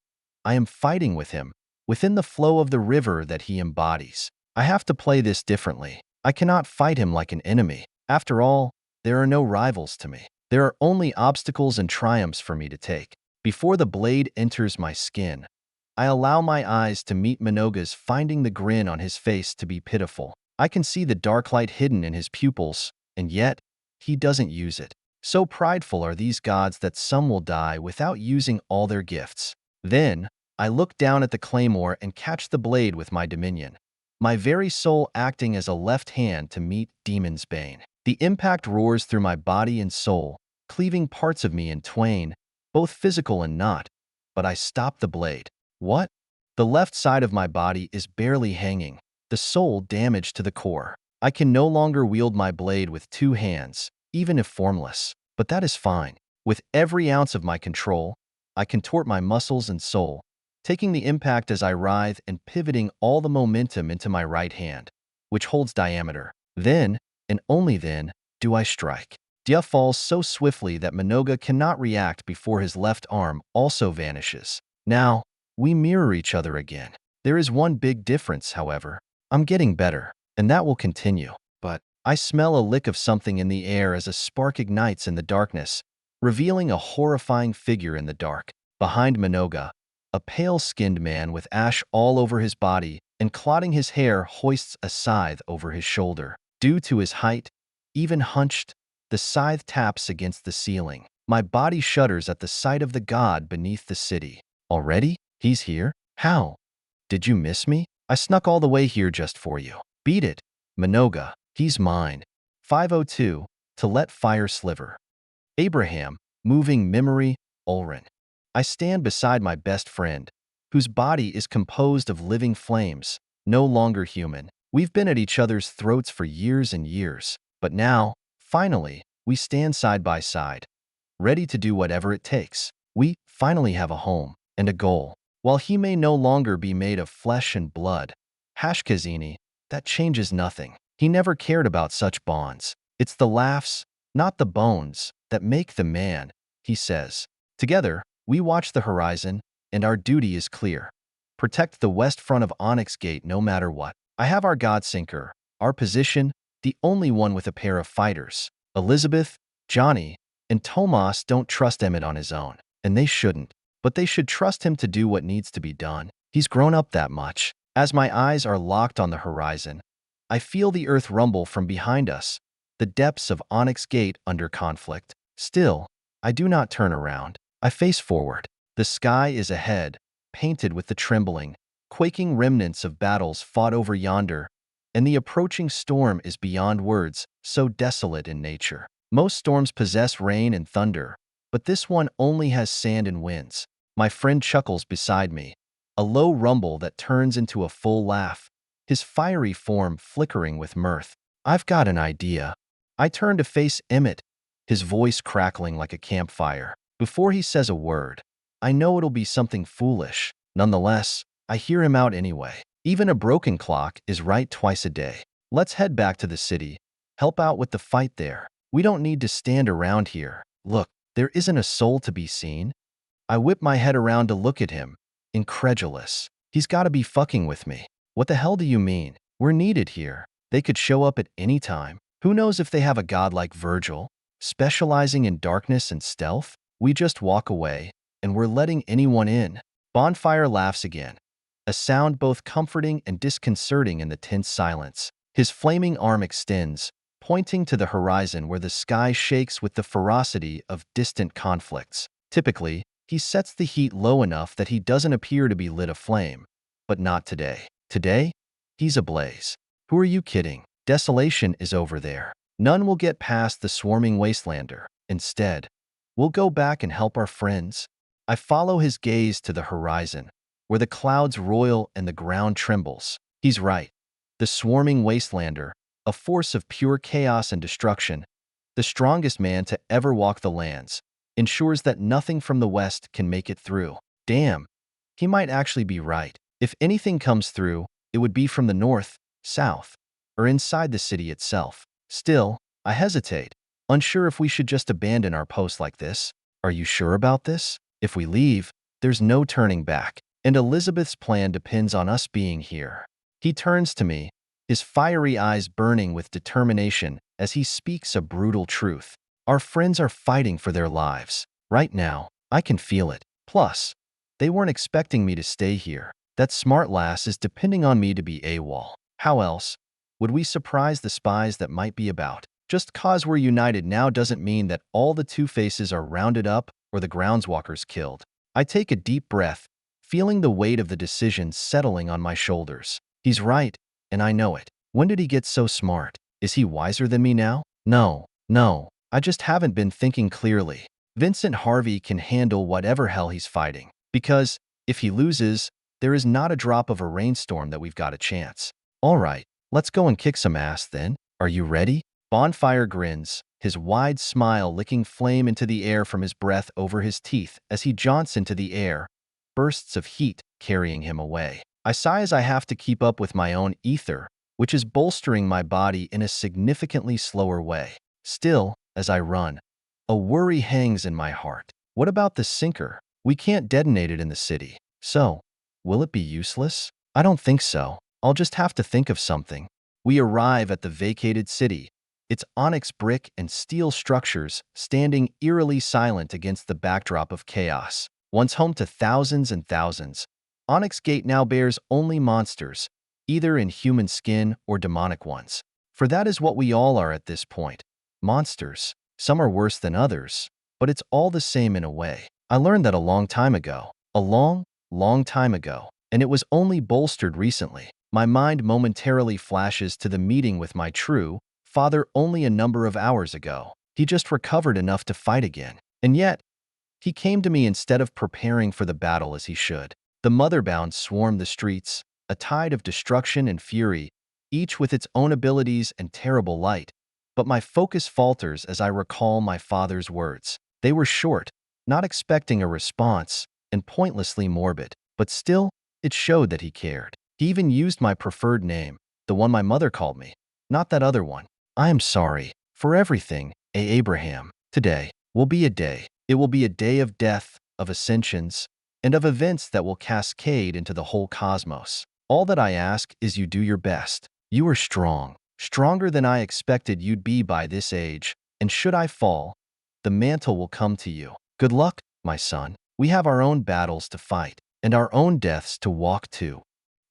I am fighting with him, within the flow of the river that he embodies. I have to play this differently. I cannot fight him like an enemy. After all, there are no rivals to me. There are only obstacles and triumphs for me to take. Before the blade enters my skin, I allow my eyes to meet Minoga's, finding the grin on his face to be pitiful. I can see the dark light hidden in his pupils, and yet, he doesn't use it. So prideful are these gods that some will die without using all their gifts. Then, I look down at the claymore and catch the blade with my dominion, my very soul acting as a left hand to meet Demon's Bane. The impact roars through my body and soul, cleaving parts of me in twain, both physical and not, but I stop the blade. What? The left side of my body is barely hanging, the soul damaged to the core. I can no longer wield my blade with 2 hands, even if formless. But that is fine. With every ounce of my control, I contort my muscles and soul, taking the impact as I writhe and pivoting all the momentum into my right hand, which holds diameter. Then, and only then, do I strike. Dia falls so swiftly that Minoga cannot react before his left arm also vanishes. Now, we mirror each other again. There is one big difference, however. I'm getting better, and that will continue. But I smell a lick of something in the air as a spark ignites in the darkness, revealing a horrifying figure in the dark. Behind Minoga, a pale-skinned man with ash all over his body and clotting his hair hoists a scythe over his shoulder. Due to his height, even hunched, the scythe taps against the ceiling. My body shudders at the sight of the god beneath the city. Already? He's here? How? Did you miss me? I snuck all the way here just for you. Beat it. Minoga, he's mine. 502, to let fire sliver. Abraham, moving memory, Ulrin. I stand beside my best friend, whose body is composed of living flames, no longer human. We've been at each other's throats for years and years, but now, finally, we stand side by side, ready to do whatever it takes. We finally have a home and a goal. While he may no longer be made of flesh and blood, Hashkazini, that changes nothing. He never cared about such bonds. It's the laughs, not the bones, that make the man, he says. Together, we watch the horizon, and our duty is clear. Protect the west front of Onyx Gate no matter what. I have our Godsinker, our position, the only one with a pair of fighters. Elizabeth, Johnny, and Tomas don't trust Emmett on his own, and they shouldn't. But they should trust him to do what needs to be done. He's grown up that much. As my eyes are locked on the horizon, I feel the earth rumble from behind us, the depths of Onyx Gate under conflict. Still, I do not turn around. I face forward. The sky is ahead, painted with the trembling, quaking remnants of battles fought over yonder, and the approaching storm is beyond words, so desolate in nature. Most storms possess rain and thunder, but this one only has sand and winds. My friend chuckles beside me, a low rumble that turns into a full laugh, his fiery form flickering with mirth. I've got an idea. I turn to face Emmett, his voice crackling like a campfire. Before he says a word, I know it'll be something foolish. Nonetheless, I hear him out anyway. Even a broken clock is right twice a day. Let's head back to the city, help out with the fight there. We don't need to stand around here. Look, there isn't a soul to be seen. I whip my head around to look at him, incredulous. He's got to be fucking with me. What the hell do you mean? We're needed here. They could show up at any time. Who knows if they have a god like Virgil, specializing in darkness and stealth? We just walk away, and we're letting anyone in. Bonfire laughs again, a sound both comforting and disconcerting in the tense silence. His flaming arm extends, pointing to the horizon where the sky shakes with the ferocity of distant conflicts. Typically, he sets the heat low enough that he doesn't appear to be lit aflame. But not today. Today, he's ablaze. Who are you kidding? Desolation is over there. None will get past the swarming wastelander. Instead, we'll go back and help our friends. I follow his gaze to the horizon, where the clouds roil and the ground trembles. He's right. The swarming wastelander, a force of pure chaos and destruction, the strongest man to ever walk the lands, ensures that nothing from the west can make it through. Damn, he might actually be right. If anything comes through, it would be from the north, south, or inside the city itself. Still, I hesitate, unsure if we should just abandon our post like this. Are you sure about this? If we leave, there's no turning back, and Elizabeth's plan depends on us being here. He turns to me, his fiery eyes burning with determination as he speaks a brutal truth. Our friends are fighting for their lives. Right now, I can feel it. Plus, they weren't expecting me to stay here. That smart lass is depending on me to be AWOL. How else would we surprise the spies that might be about? Just cause we're united now doesn't mean that all the Two-Faces are rounded up or the groundswalkers killed. I take a deep breath, feeling the weight of the decision settling on my shoulders. He's right, and I know it. When did he get so smart? Is he wiser than me now? No, I just haven't been thinking clearly. Vincent Harvey can handle whatever hell he's fighting, because if he loses, there is not a drop of a rainstorm that we've got a chance. All right, let's go and kick some ass then. Are you ready? Bonfire grins, his wide smile licking flame into the air from his breath over his teeth as he jaunts into the air. Bursts of heat, carrying him away. I sigh as I have to keep up with my own ether, which is bolstering my body in a significantly slower way. Still, as I run, a worry hangs in my heart. What about the sinker? We can't detonate it in the city. So, will it be useless? I don't think so. I'll just have to think of something. We arrive at the vacated city, its onyx brick and steel structures standing eerily silent against the backdrop of chaos. Once home to thousands and thousands, Onyx Gate now bears only monsters, either in human skin or demonic ones. For that is what we all are at this point. Monsters. Some are worse than others, but it's all the same in a way. I learned that a long time ago. A long, long time ago. And it was only bolstered recently. My mind momentarily flashes to the meeting with my true father only a number of hours ago. He just recovered enough to fight again. And yet, he came to me instead of preparing for the battle as he should. The motherbound swarmed the streets, a tide of destruction and fury, each with its own abilities and terrible light. But my focus falters as I recall my father's words. They were short, not expecting a response, and pointlessly morbid. But still, it showed that he cared. He even used my preferred name, the one my mother called me, not that other one. I am sorry for everything, Abraham. Today will be a day. It will be a day of death, of ascensions, and of events that will cascade into the whole cosmos. All that I ask is you do your best. You are strong, stronger than I expected you'd be by this age, and should I fall, the mantle will come to you. Good luck, my son. We have our own battles to fight, and our own deaths to walk to.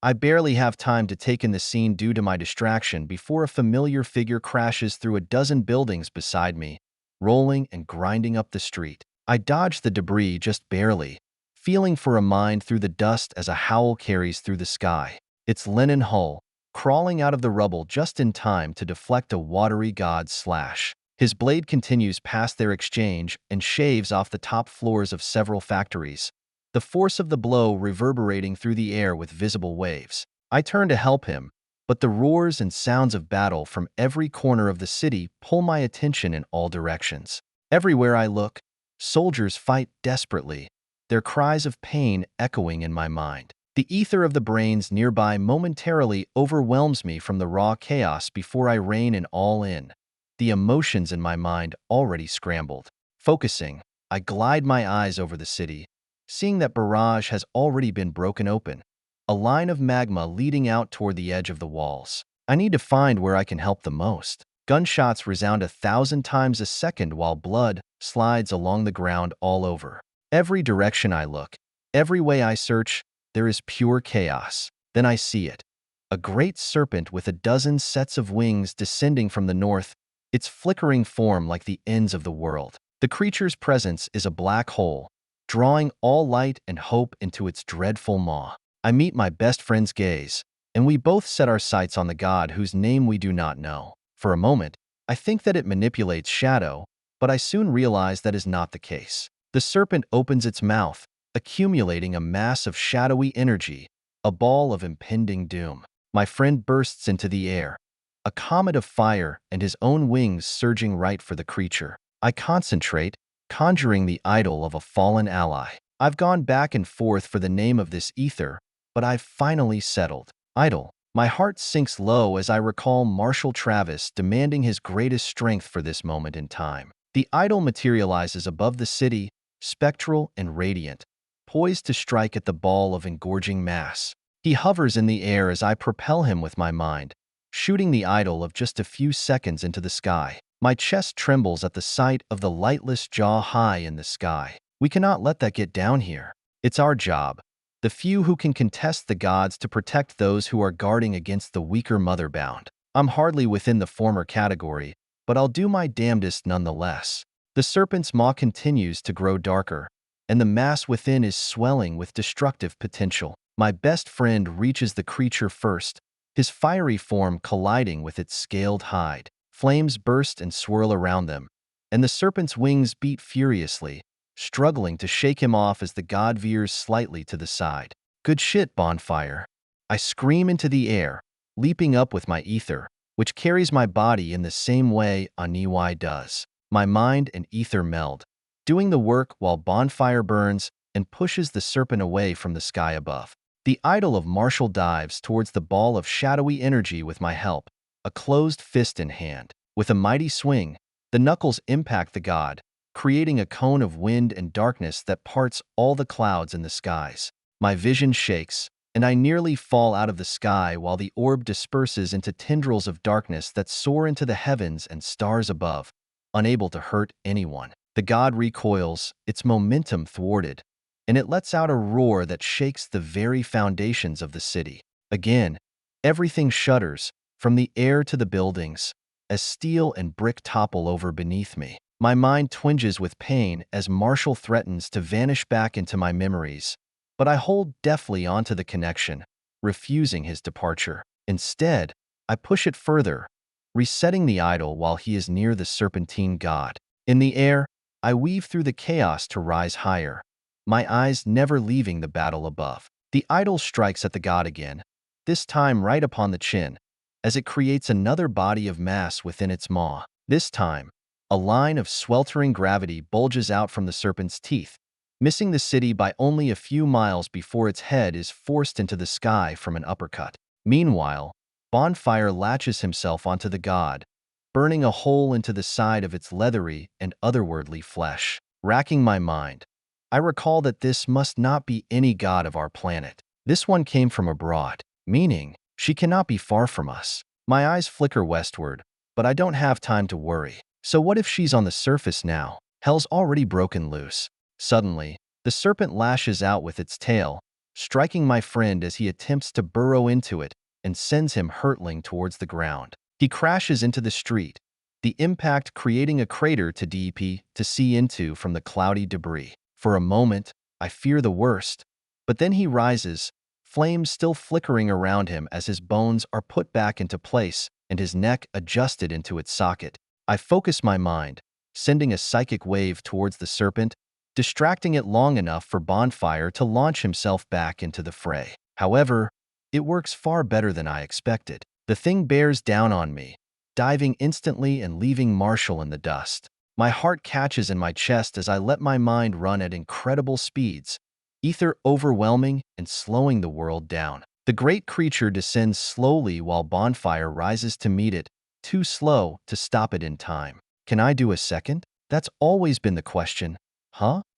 I barely have time to take in the scene due to my distraction before a familiar figure crashes through a dozen buildings beside me, rolling and grinding up the street. I dodge the debris just barely, feeling for a mind through the dust as a howl carries through the sky. Its linen hull, crawling out of the rubble just in time to deflect a watery god's slash. His blade continues past their exchange and shaves off the top floors of several factories, the force of the blow reverberating through the air with visible waves. I turn to help him, but the roars and sounds of battle from every corner of the city pull my attention in all directions. Everywhere I look, soldiers fight desperately, their cries of pain echoing in my mind. The ether of the brains nearby momentarily overwhelms me from the raw chaos before I rein it all in, the emotions in my mind already scrambled. Focusing, I glide my eyes over the city, seeing that barrage has already been broken open, a line of magma leading out toward the edge of the walls. I need to find where I can help the most. Gunshots resound 1,000 times a second while blood slides along the ground all over. Every direction I look, every way I search, there is pure chaos. Then I see it. A great serpent with a dozen sets of wings descending from the north, its flickering form like the ends of the world. The creature's presence is a black hole, drawing all light and hope into its dreadful maw. I meet my best friend's gaze, and we both set our sights on the god whose name we do not know. For a moment, I think that it manipulates shadow, but I soon realize that is not the case. The serpent opens its mouth, accumulating a mass of shadowy energy, a ball of impending doom. My friend bursts into the air, a comet of fire and his own wings surging right for the creature. I concentrate, conjuring the idol of a fallen ally. I've gone back and forth for the name of this ether, but I've finally settled. Idol. My heart sinks low as I recall Marshall Travis demanding his greatest strength for this moment in time. The idol materializes above the city, spectral and radiant, poised to strike at the ball of engorging mass. He hovers in the air as I propel him with my mind, shooting the idol of just a few seconds into the sky. My chest trembles at the sight of the lightless jaw high in the sky. We cannot let that get down here. It's our job, the few who can contest the gods, to protect those who are guarding against the weaker motherbound. I'm hardly within the former category, but I'll do my damnedest nonetheless. The serpent's maw continues to grow darker, and the mass within is swelling with destructive potential. My best friend reaches the creature first, his fiery form colliding with its scaled hide. Flames burst and swirl around them, and the serpent's wings beat furiously, struggling to shake him off as the god veers slightly to the side. Good shit, Bonfire. I scream into the air, leaping up with my ether, which carries my body in the same way Aniwai does. My mind and ether meld, doing the work while Bonfire burns and pushes the serpent away from the sky above. The idol of martial dives towards the ball of shadowy energy with my help, a closed fist in hand. With a mighty swing, the knuckles impact the god, creating a cone of wind and darkness that parts all the clouds in the skies. My vision shakes, and I nearly fall out of the sky while the orb disperses into tendrils of darkness that soar into the heavens and stars above, unable to hurt anyone. The god recoils, its momentum thwarted, and it lets out a roar that shakes the very foundations of the city. Again, everything shudders, from the air to the buildings, as steel and brick topple over beneath me. My mind twinges with pain as Marshall threatens to vanish back into my memories, but I hold deftly onto the connection, refusing his departure. Instead, I push it further, resetting the idol while he is near the serpentine god. In the air, I weave through the chaos to rise higher, my eyes never leaving the battle above. The idol strikes at the god again, this time right upon the chin, as it creates another body of mass within its maw. This time, a line of sweltering gravity bulges out from the serpent's teeth, missing the city by only a few miles before its head is forced into the sky from an uppercut. Meanwhile, Bonfire latches himself onto the god, burning a hole into the side of its leathery and otherworldly flesh. Racking my mind, I recall that this must not be any god of our planet. This one came from abroad, meaning she cannot be far from us. My eyes flicker westward, but I don't have time to worry. So what if she's on the surface now? Hell's already broken loose. Suddenly, the serpent lashes out with its tail, striking my friend as he attempts to burrow into it and sends him hurtling towards the ground. He crashes into the street, the impact creating a crater to see into from the cloudy debris. For a moment, I fear the worst, but then he rises, flames still flickering around him as his bones are put back into place and his neck adjusted into its socket. I focus my mind, sending a psychic wave towards the serpent, distracting it long enough for Bonfire to launch himself back into the fray. However, it works far better than I expected. The thing bears down on me, diving instantly and leaving Marshall in the dust. My heart catches in my chest as I let my mind run at incredible speeds, ether overwhelming and slowing the world down. The great creature descends slowly while Bonfire rises to meet it, too slow to stop it in time. Can I do a second? That's always been the question.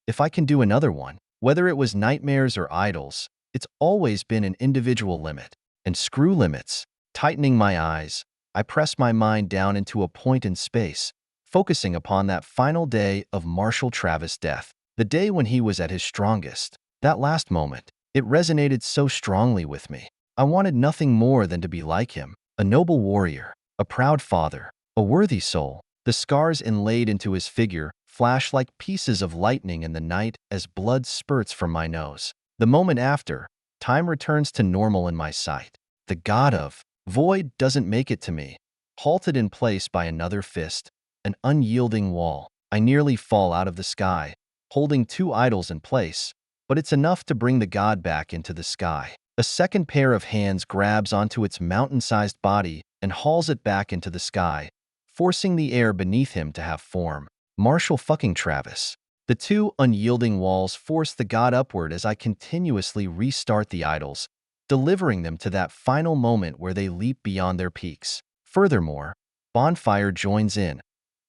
If I can do another one. Whether it was nightmares or idols, it's always been an individual limit. And screw limits. Tightening my eyes, I press my mind down into a point in space, focusing upon that final day of Marshall Travis' death. The day when he was at his strongest. That last moment, it resonated so strongly with me. I wanted nothing more than to be like him, a noble warrior, a proud father, a worthy soul. The scars inlaid into his figure flash like pieces of lightning in the night as blood spurts from my nose. The moment after, time returns to normal in my sight. The god of void doesn't make it to me, halted in place by another fist, an unyielding wall. I nearly fall out of the sky, holding two idols in place, but it's enough to bring the god back into the sky. A second pair of hands grabs onto its mountain-sized body and hauls it back into the sky, forcing the air beneath him to have form. Marshall fucking Travis. The two unyielding walls force the god upward as I continuously restart the idols, delivering them to that final moment where they leap beyond their peaks. Furthermore, Bonfire joins in,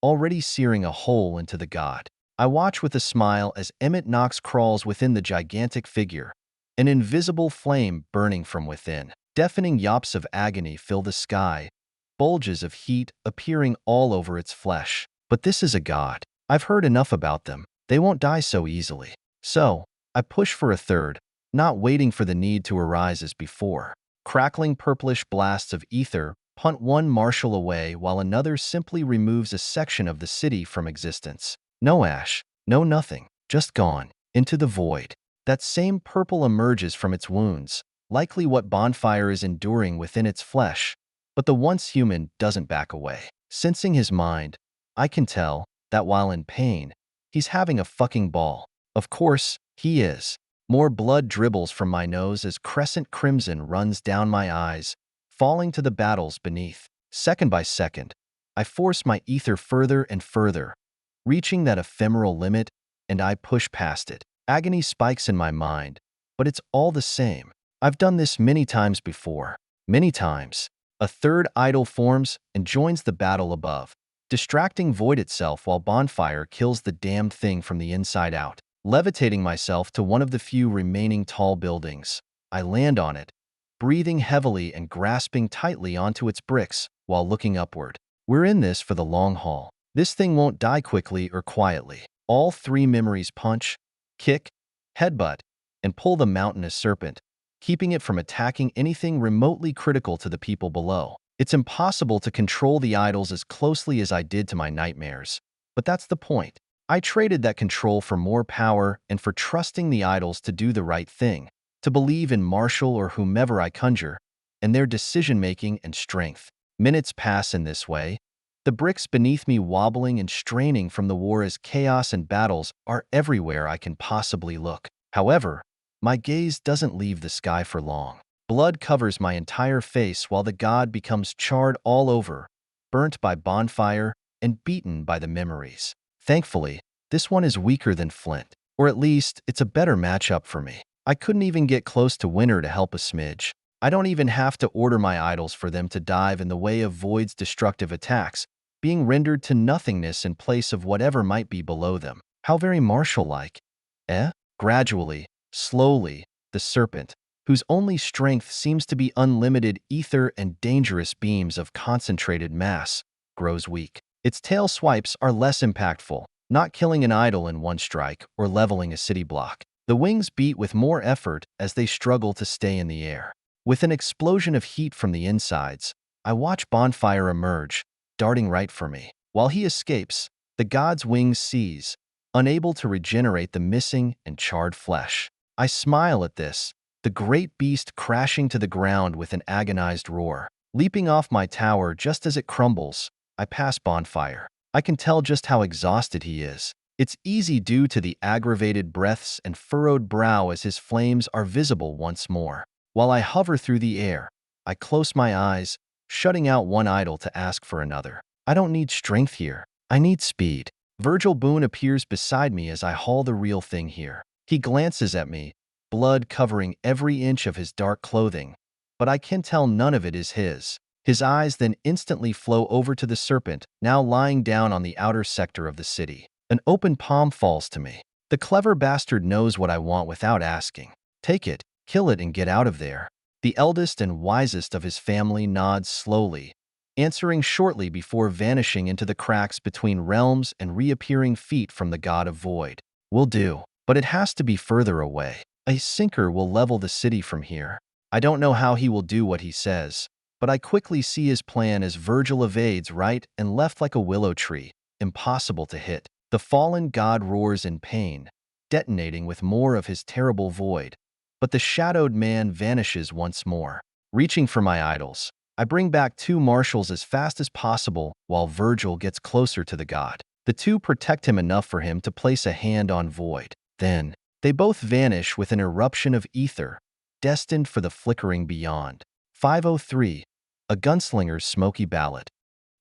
already searing a hole into the god. I watch with a smile as Emmett Knox crawls within the gigantic figure, an invisible flame burning from within. Deafening yops of agony fill the sky, bulges of heat appearing all over its flesh. But this is a god. I've heard enough about them. They won't die so easily. So, I push for a third, not waiting for the need to arise as before. Crackling purplish blasts of ether punt one Marshall away while another simply removes a section of the city from existence. No ash, no nothing, just gone, into the void. That same purple emerges from its wounds, likely what Bonfire is enduring within its flesh, but the once human doesn't back away. Sensing his mind, I can tell that while in pain, he's having a fucking ball. Of course, he is. More blood dribbles from my nose as crescent crimson runs down my eyes, falling to the battles beneath. Second by second, I force my ether further and further, reaching that ephemeral limit, and I push past it. Agony spikes in my mind, but it's all the same. I've done this many times before. Many times. A third idol forms and joins the battle above, distracting void itself while bonfire kills the damned thing from the inside out. Levitating myself to one of the few remaining tall buildings, I land on it, breathing heavily and grasping tightly onto its bricks while looking upward. We're in this for the long haul. This thing won't die quickly or quietly. All three memories punch, kick, headbutt, and pull the mountainous serpent, keeping it from attacking anything remotely critical to the people below. It's impossible to control the idols as closely as I did to my nightmares, but that's the point. I traded that control for more power and for trusting the idols to do the right thing, to believe in Marshall or whomever I conjure, and their decision-making and strength. Minutes pass in this way, the bricks beneath me wobbling and straining from the war as chaos and battles are everywhere I can possibly look. However, my gaze doesn't leave the sky for long. Blood covers my entire face while the god becomes charred all over, burnt by bonfire and beaten by the memories. Thankfully, this one is weaker than Flint, or at least it's a better matchup for me. I couldn't even get close to Winter to help a smidge. I don't even have to order my idols for them to dive in the way of Void's destructive attacks, being rendered to nothingness in place of whatever might be below them. How very Marshall-like. Gradually, slowly, the serpent, whose only strength seems to be unlimited ether and dangerous beams of concentrated mass, grows weak. Its tail swipes are less impactful, not killing an idol in one strike or leveling a city block. The wings beat with more effort as they struggle to stay in the air. With an explosion of heat from the insides, I watch Bonfire emerge, darting right for me. While he escapes, the god's wings seize, unable to regenerate the missing and charred flesh. I smile at this, the great beast crashing to the ground with an agonized roar. Leaping off my tower just as it crumbles, I pass Bonfire. I can tell just how exhausted he is. It's easy due to the aggravated breaths and furrowed brow as his flames are visible once more. While I hover through the air, I close my eyes, shutting out one idol to ask for another. I don't need strength here. I need speed. Virgil Boone appears beside me as I haul the real thing here. He glances at me, blood covering every inch of his dark clothing, but I can tell none of it is his. His eyes then instantly flow over to the serpent, now lying down on the outer sector of the city. An open palm falls to me. The clever bastard knows what I want without asking. Take it, kill it, and get out of there. The eldest and wisest of his family nods slowly, answering shortly before vanishing into the cracks between realms and reappearing feet from the god of void. Will do, but it has to be further away. A sinker will level the city from here. I don't know how he will do what he says, but I quickly see his plan as Virgil evades right and left like a willow tree, impossible to hit. The fallen god roars in pain, detonating with more of his terrible void, but the shadowed man vanishes once more. Reaching for my idols, I bring back two marshals as fast as possible while Virgil gets closer to the god. The two protect him enough for him to place a hand on void. Then, they both vanish with an eruption of ether, destined for the flickering beyond. 503. A Gunslinger's Smoky Ballad.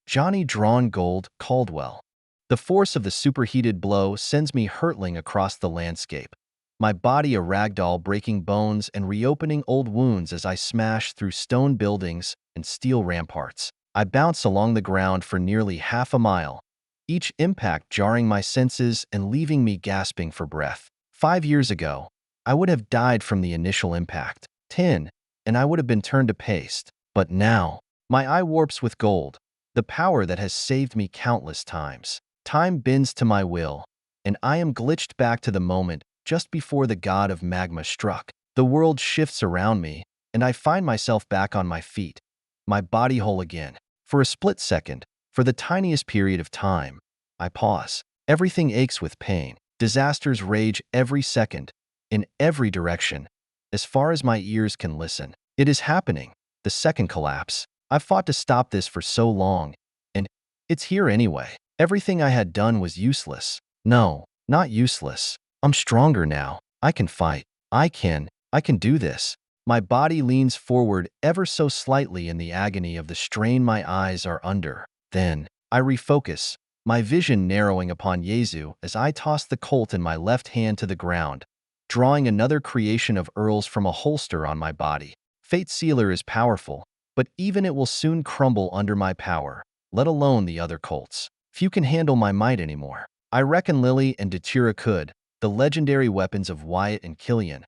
Johnny Drawn Gold, Caldwell. The force of the superheated blow sends me hurtling across the landscape, my body a ragdoll breaking bones and reopening old wounds as I smash through stone buildings and steel ramparts. I bounce along the ground for nearly half a mile, each impact jarring my senses and leaving me gasping for breath. 5 years ago, I would have died from the initial impact. 10, and I would have been turned to paste. But now, my eye warps with gold, the power that has saved me countless times. Time bends to my will, and I am glitched back to the moment just before the god of magma struck. The world shifts around me, and I find myself back on my feet, my body whole again. For a split second, for the tiniest period of time, I pause. Everything aches with pain. Disasters rage every second, in every direction, as far as my ears can listen. It is happening. The second collapse. I've fought to stop this for so long, and it's here anyway. Everything I had done was useless. No, not useless. I'm stronger now. I can fight. I can do this. My body leans forward ever so slightly in the agony of the strain my eyes are under. Then, I refocus, my vision narrowing upon Yezu as I toss the Colt in my left hand to the ground, drawing another creation of Earl's from a holster on my body. Fate Sealer is powerful, but even it will soon crumble under my power, let alone the other cults. Few can handle my might anymore. I reckon Lily and Datura could, the legendary weapons of Wyatt and Killian,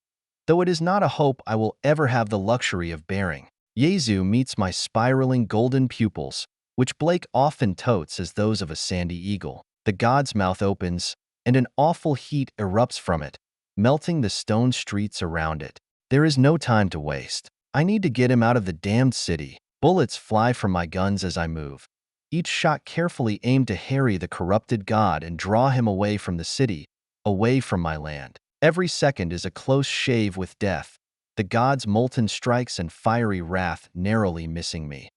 though it is not a hope I will ever have the luxury of bearing. Yezu meets my spiraling golden pupils, which Blake often totes as those of a sandy eagle. The god's mouth opens, and an awful heat erupts from it, melting the stone streets around it. There is no time to waste. I need to get him out of the damned city. Bullets fly from my guns as I move, each shot carefully aimed to harry the corrupted god and draw him away from the city, away from my land. Every second is a close shave with death, the god's molten strikes and fiery wrath narrowly missing me.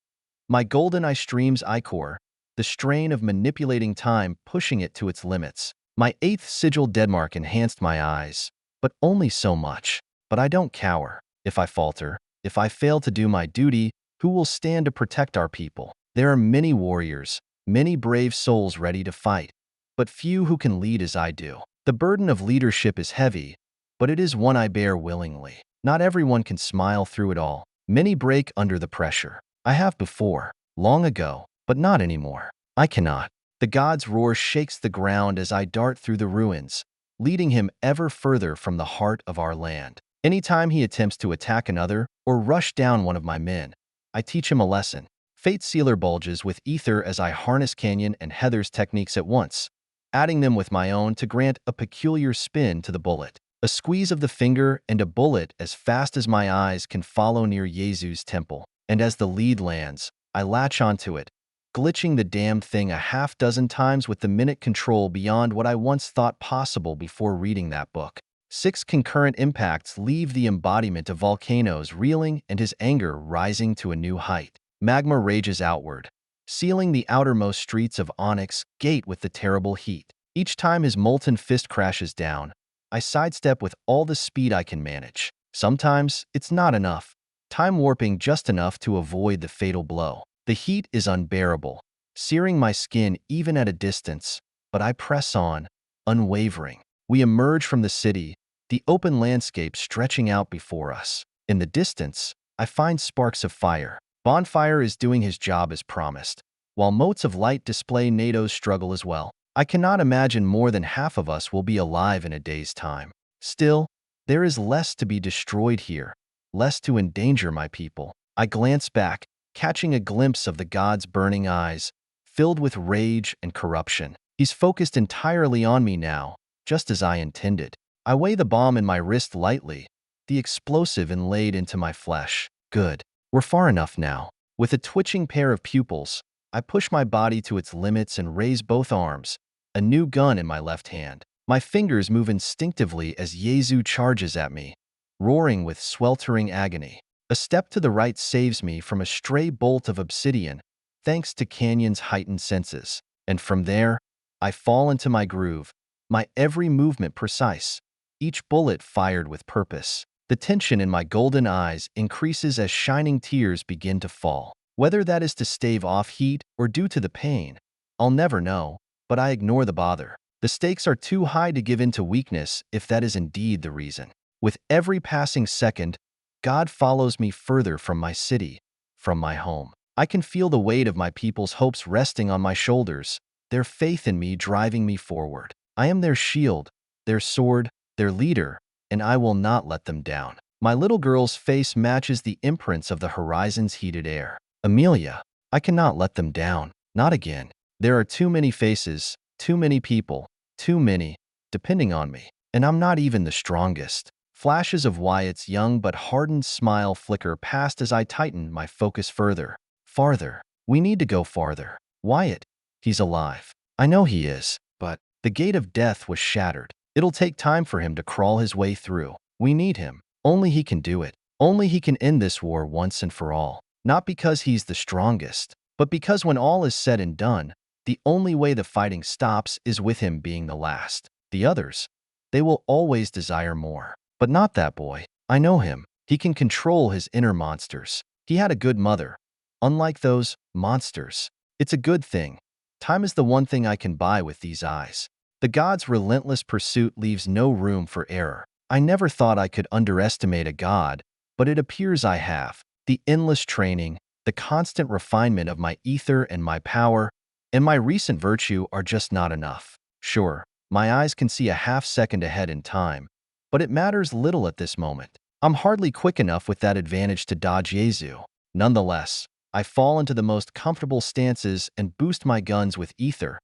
My golden eye streams ichor, the strain of manipulating time pushing it to its limits. My 8th sigil deadmark enhanced my eyes, but only so much. But I don't cower. If I falter, if I fail to do my duty, who will stand to protect our people? There are many warriors, many brave souls ready to fight, but few who can lead as I do. The burden of leadership is heavy, but it is one I bear willingly. Not everyone can smile through it all. Many break under the pressure. I have before, long ago, but not anymore. I cannot. The god's roar shakes the ground as I dart through the ruins, leading him ever further from the heart of our land. Anytime he attempts to attack another or rush down one of my men, I teach him a lesson. Fate Sealer bulges with ether as I harness Canyon and Heather's techniques at once, adding them with my own to grant a peculiar spin to the bullet. A squeeze of the finger and a bullet as fast as my eyes can follow near Yezu's temple. And as the lead lands, I latch onto it, glitching the damned thing a half-dozen times with the minute control beyond what I once thought possible before reading that book. 6 concurrent impacts leave the embodiment of volcanoes reeling and his anger rising to a new height. Magma rages outward, sealing the outermost streets of Onyx Gate with the terrible heat. Each time his molten fist crashes down, I sidestep with all the speed I can manage. Sometimes it's not enough, time warping just enough to avoid the fatal blow. The heat is unbearable, searing my skin even at a distance, but I press on, unwavering. We emerge from the city, the open landscape stretching out before us. In the distance, I find sparks of fire. Bonfire is doing his job as promised, while motes of light display NATO's struggle as well. I cannot imagine more than half of us will be alive in a day's time. Still, there is less to be destroyed here, less to endanger my people. I glance back, catching a glimpse of the god's burning eyes, filled with rage and corruption. He's focused entirely on me now, just as I intended. I weigh the bomb in my wrist lightly, the explosive inlaid into my flesh. Good. We're far enough now. With a twitching pair of pupils, I push my body to its limits and raise both arms, a new gun in my left hand. My fingers move instinctively as Yezu charges at me, roaring with sweltering agony. A step to the right saves me from a stray bolt of obsidian, thanks to Canyon's heightened senses. And from there, I fall into my groove, my every movement precise, each bullet fired with purpose. The tension in my golden eyes increases as shining tears begin to fall. Whether that is to stave off heat or due to the pain, I'll never know, but I ignore the bother. The stakes are too high to give in to weakness if that is indeed the reason. With every passing second, God follows me further from my city, from my home. I can feel the weight of my people's hopes resting on my shoulders, their faith in me driving me forward. I am their shield, their sword, their leader, and I will not let them down. My little girl's face matches the imprints of the horizon's heated air. Amelia, I cannot let them down. Not again. There are too many faces, too many people, too many, depending on me. And I'm not even the strongest. Flashes of Wyatt's young but hardened smile flicker past as I tighten my focus further. Farther. We need to go farther. Wyatt, he's alive. I know he is, but the gate of death was shattered. It'll take time for him to crawl his way through. We need him. Only he can do it. Only he can end this war once and for all. Not because he's the strongest, but because when all is said and done, the only way the fighting stops is with him being the last. The others, they will always desire more. But not that boy. I know him. He can control his inner monsters. He had a good mother. Unlike those monsters. It's a good thing. Time is the one thing I can buy with these eyes. The god's relentless pursuit leaves no room for error. I never thought I could underestimate a god, but it appears I have. The endless training, the constant refinement of my ether and my power, and my recent virtue are just not enough. Sure, my eyes can see a half-second ahead in time, but it matters little at this moment. I'm hardly quick enough with that advantage to dodge Yezu. Nonetheless, I fall into the most comfortable stances and boost my guns with ether,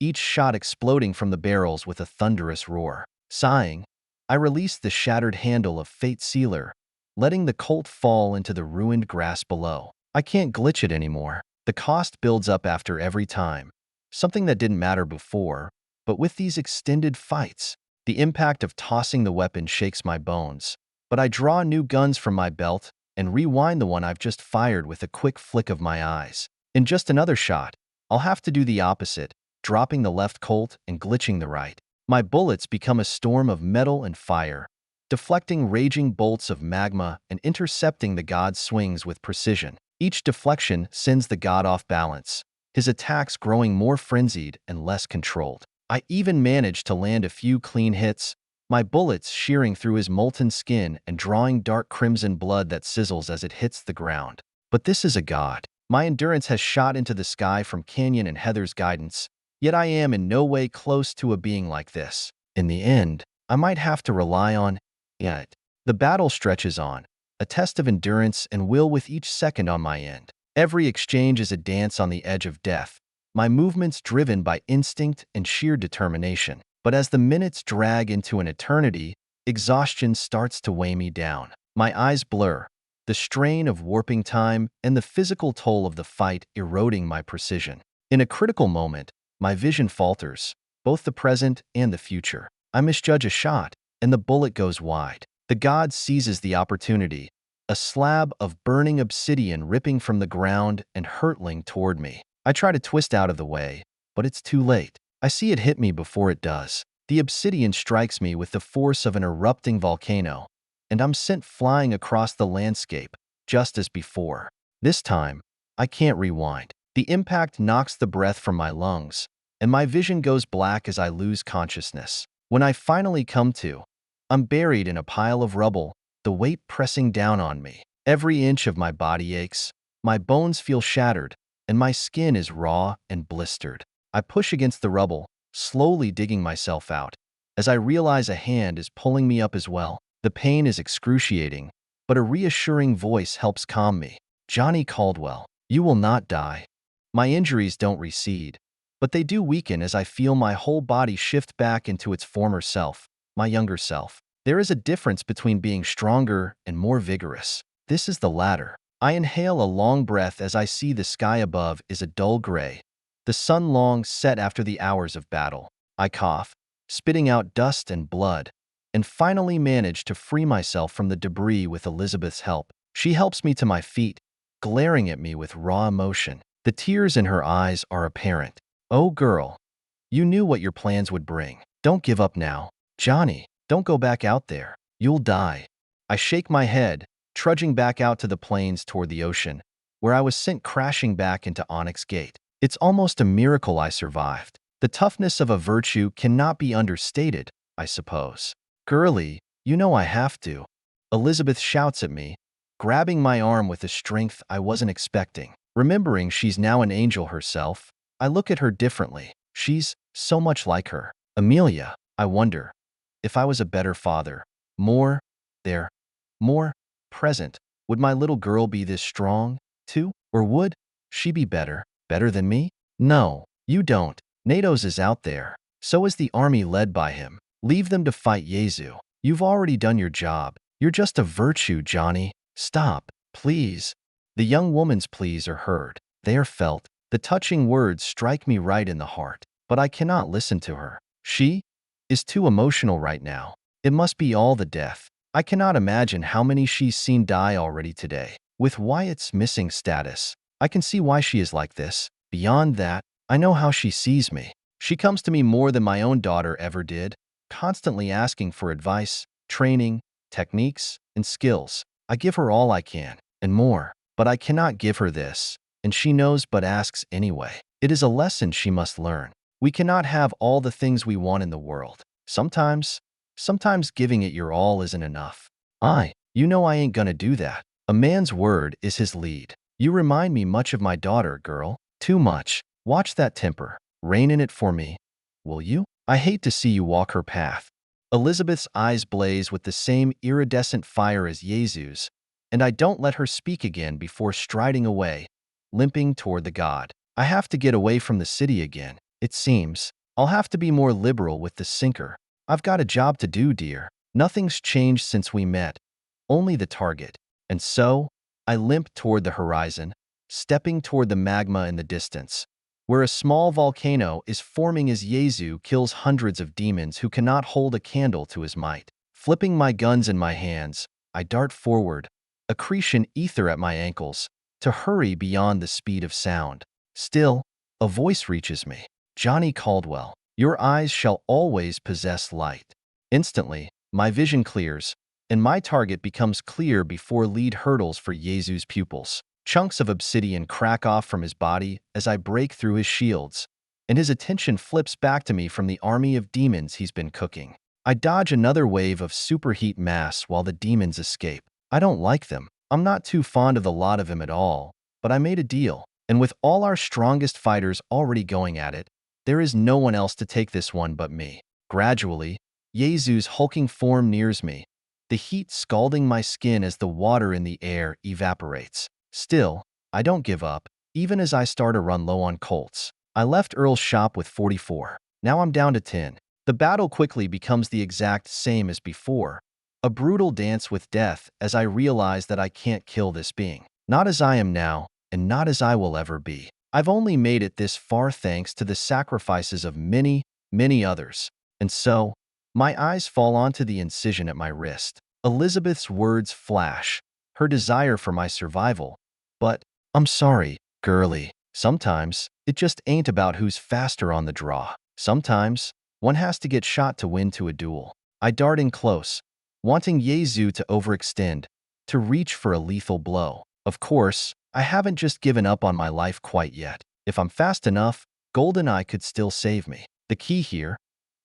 each shot exploding from the barrels with a thunderous roar. Sighing, I release the shattered handle of Fate Sealer, letting the Colt fall into the ruined grass below. I can't glitch it anymore. The cost builds up after every time, something that didn't matter before, but with these extended fights, the impact of tossing the weapon shakes my bones. But I draw new guns from my belt and rewind the one I've just fired with a quick flick of my eyes. In just another shot, I'll have to do the opposite, dropping the left Colt and glitching the right. My bullets become a storm of metal and fire, deflecting raging bolts of magma and intercepting the god's swings with precision. Each deflection sends the god off balance, his attacks growing more frenzied and less controlled. I even manage to land a few clean hits, my bullets shearing through his molten skin and drawing dark crimson blood that sizzles as it hits the ground. But this is a god. My endurance has shot into the sky from Canyon and Heather's guidance, yet I am in no way close to a being like this. In the end, I might have to rely on it. The battle stretches on, a test of endurance and will with each second on my end. Every exchange is a dance on the edge of death, my movements driven by instinct and sheer determination. But as the minutes drag into an eternity, exhaustion starts to weigh me down. My eyes blur, the strain of warping time and the physical toll of the fight eroding my precision. In a critical moment, my vision falters, both the present and the future. I misjudge a shot, and the bullet goes wide. The god seizes the opportunity, a slab of burning obsidian ripping from the ground and hurtling toward me. I try to twist out of the way, but it's too late. I see it hit me before it does. The obsidian strikes me with the force of an erupting volcano, and I'm sent flying across the landscape, just as before. This time, I can't rewind. The impact knocks the breath from my lungs, and my vision goes black as I lose consciousness. When I finally come to, I'm buried in a pile of rubble, the weight pressing down on me. Every inch of my body aches, my bones feel shattered, and my skin is raw and blistered. I push against the rubble, slowly digging myself out, as I realize a hand is pulling me up as well. The pain is excruciating, but a reassuring voice helps calm me. Johnny Caldwell, you will not die. My injuries don't recede, but they do weaken as I feel my whole body shift back into its former self, my younger self. There is a difference between being stronger and more vigorous. This is the latter. I inhale a long breath as I see the sky above is a dull gray, the sun long set after the hours of battle. I cough, spitting out dust and blood, and finally manage to free myself from the debris with Elizabeth's help. She helps me to my feet, glaring at me with raw emotion. The tears in her eyes are apparent. Oh girl, you knew what your plans would bring. Don't give up now. Johnny, don't go back out there. You'll die. I shake my head, trudging back out to the plains toward the ocean, where I was sent crashing back into Onyx Gate. It's almost a miracle I survived. The toughness of a virtue cannot be understated, I suppose. Girlie, you know I have to. Elizabeth shouts at me, grabbing my arm with a strength I wasn't expecting. Remembering she's now an angel herself, I look at her differently. She's so much like her. Amelia, I wonder if I was a better father, more present, would my little girl be this strong, too? Or would she be better than me? No, you don't. Natos is out there. So is the army led by him. Leave them to fight Yezu. You've already done your job. You're just a virtue, Johnny. Stop, please. The young woman's pleas are heard. They are felt. The touching words strike me right in the heart. But I cannot listen to her. She is too emotional right now. It must be all the death. I cannot imagine how many she's seen die already today. With Wyatt's missing status, I can see why she is like this. Beyond that, I know how she sees me. She comes to me more than my own daughter ever did, constantly asking for advice, training, techniques, and skills. I give her all I can, and more, but I cannot give her this, and she knows but asks anyway. It is a lesson she must learn. We cannot have all the things we want in the world. Sometimes, Sometimes giving it your all isn't enough. You know I ain't gonna do that. A man's word is his lead. You remind me much of my daughter, girl. Too much. Watch that temper. Rein in it for me. Will you? I hate to see you walk her path. Elizabeth's eyes blaze with the same iridescent fire as Jesu's, and I don't let her speak again before striding away, limping toward the god. I have to get away from the city again, it seems. I'll have to be more liberal with the sinker. I've got a job to do, dear. Nothing's changed since we met. Only the target. And so, I limp toward the horizon, stepping toward the magma in the distance, where a small volcano is forming as Jesu kills hundreds of demons who cannot hold a candle to his might. Flipping my guns in my hands, I dart forward, accretion ether at my ankles, to hurry beyond the speed of sound. Still, a voice reaches me. Johnny Caldwell, your eyes shall always possess light. Instantly, my vision clears, and my target becomes clear before lead hurdles for Jesu's pupils. Chunks of obsidian crack off from his body as I break through his shields, and his attention flips back to me from the army of demons he's been cooking. I dodge another wave of superheat mass while the demons escape. I don't like them. I'm not too fond of the lot of them at all, but I made a deal, and with all our strongest fighters already going at it, there is no one else to take this one but me. Gradually, Jesu's hulking form nears me, the heat scalding my skin as the water in the air evaporates. Still, I don't give up, even as I start to run low on Colts. I left Earl's shop with 44. Now I'm down to 10. The battle quickly becomes the exact same as before, a brutal dance with death as I realize that I can't kill this being. Not as I am now, and not as I will ever be. I've only made it this far thanks to the sacrifices of many, many others. And so, my eyes fall onto the incision at my wrist. Elizabeth's words flash, her desire for my survival. But, I'm sorry, girlie. Sometimes, it just ain't about who's faster on the draw. Sometimes, one has to get shot to win to a duel. I dart in close, wanting Jesu to overextend, to reach for a lethal blow. Of course, I haven't just given up on my life quite yet. If I'm fast enough, GoldenEye could still save me. The key here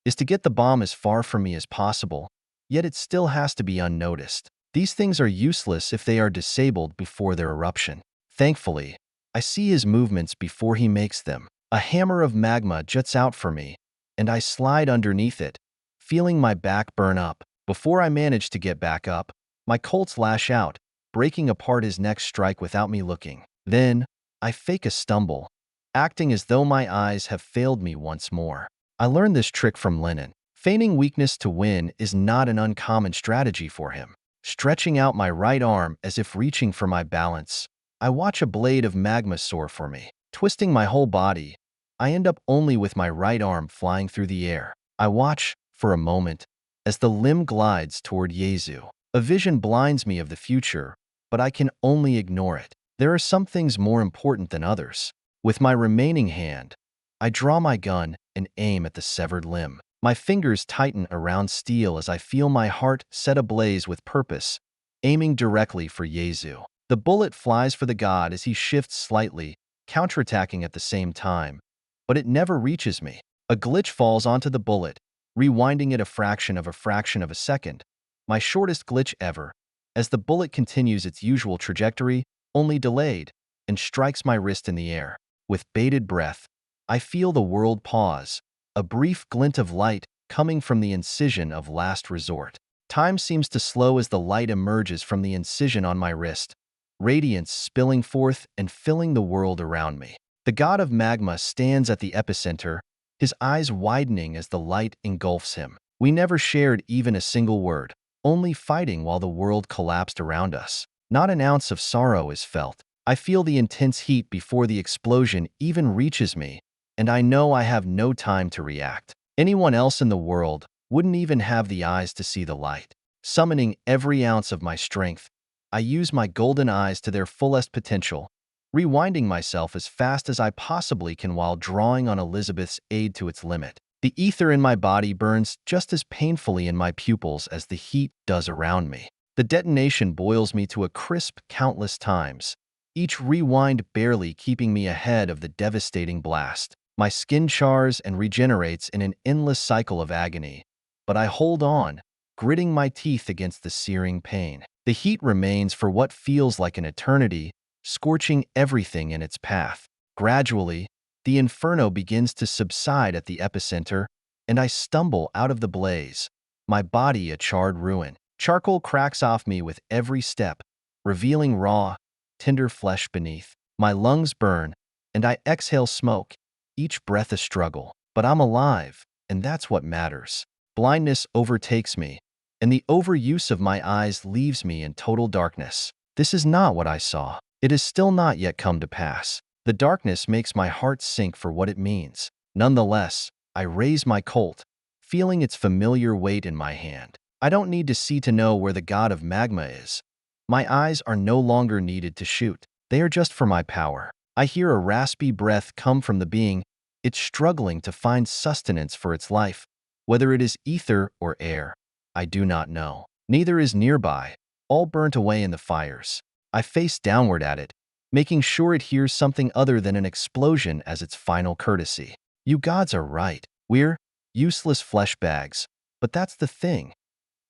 is to get the bomb as far from me as possible, yet it still has to be unnoticed. These things are useless if they are disabled before their eruption. Thankfully, I see his movements before he makes them. A hammer of magma juts out for me, and I slide underneath it, feeling my back burn up. Before I manage to get back up, my Colts lash out, breaking apart his next strike without me looking. Then, I fake a stumble, acting as though my eyes have failed me once more. I learned this trick from Lennon. Feigning weakness to win is not an uncommon strategy for him. Stretching out my right arm as if reaching for my balance, I watch a blade of magma soar for me. Twisting my whole body, I end up only with my right arm flying through the air. I watch, for a moment, as the limb glides toward Jesu. A vision blinds me of the future, but I can only ignore it. There are some things more important than others. With my remaining hand, I draw my gun and aim at the severed limb. My fingers tighten around steel as I feel my heart set ablaze with purpose, aiming directly for Jesu. The bullet flies for the god as he shifts slightly, counterattacking at the same time, but it never reaches me. A glitch falls onto the bullet, rewinding it a fraction of a second, my shortest glitch ever, as the bullet continues its usual trajectory, only delayed, and strikes my wrist in the air. With bated breath, I feel the world pause, a brief glint of light coming from the incision of last resort. Time seems to slow as the light emerges from the incision on my wrist, radiance spilling forth and filling the world around me. The god of magma stands at the epicenter, his eyes widening as the light engulfs him. We never shared even a single word, only fighting while the world collapsed around us. Not an ounce of sorrow is felt. I feel the intense heat before the explosion even reaches me, and I know I have no time to react. Anyone else in the world wouldn't even have the eyes to see the light. Summoning every ounce of my strength, I use my golden eyes to their fullest potential, rewinding myself as fast as I possibly can while drawing on Elizabeth's aid to its limit. The ether in my body burns just as painfully in my pupils as the heat does around me. The detonation boils me to a crisp countless times, each rewind barely keeping me ahead of the devastating blast. My skin chars and regenerates in an endless cycle of agony, but I hold on, gritting my teeth against the searing pain. The heat remains for what feels like an eternity, scorching everything in its path. Gradually, the inferno begins to subside at the epicenter, and I stumble out of the blaze, my body a charred ruin. Charcoal cracks off me with every step, revealing raw, tender flesh beneath. My lungs burn, and I exhale smoke, each breath a struggle. But I'm alive, and that's what matters. Blindness overtakes me, and the overuse of my eyes leaves me in total darkness. This is not what I saw. It has still not yet come to pass. The darkness makes my heart sink for what it means. Nonetheless, I raise my Colt, feeling its familiar weight in my hand. I don't need to see to know where the god of magma is. My eyes are no longer needed to shoot. They are just for my power. I hear a raspy breath come from the being. It's struggling to find sustenance for its life. Whether it is ether or air, I do not know. Neither is nearby, all burnt away in the fires. I face downward at it, making sure it hears something other than an explosion as its final courtesy. You gods are right. We're useless flesh bags. But that's the thing.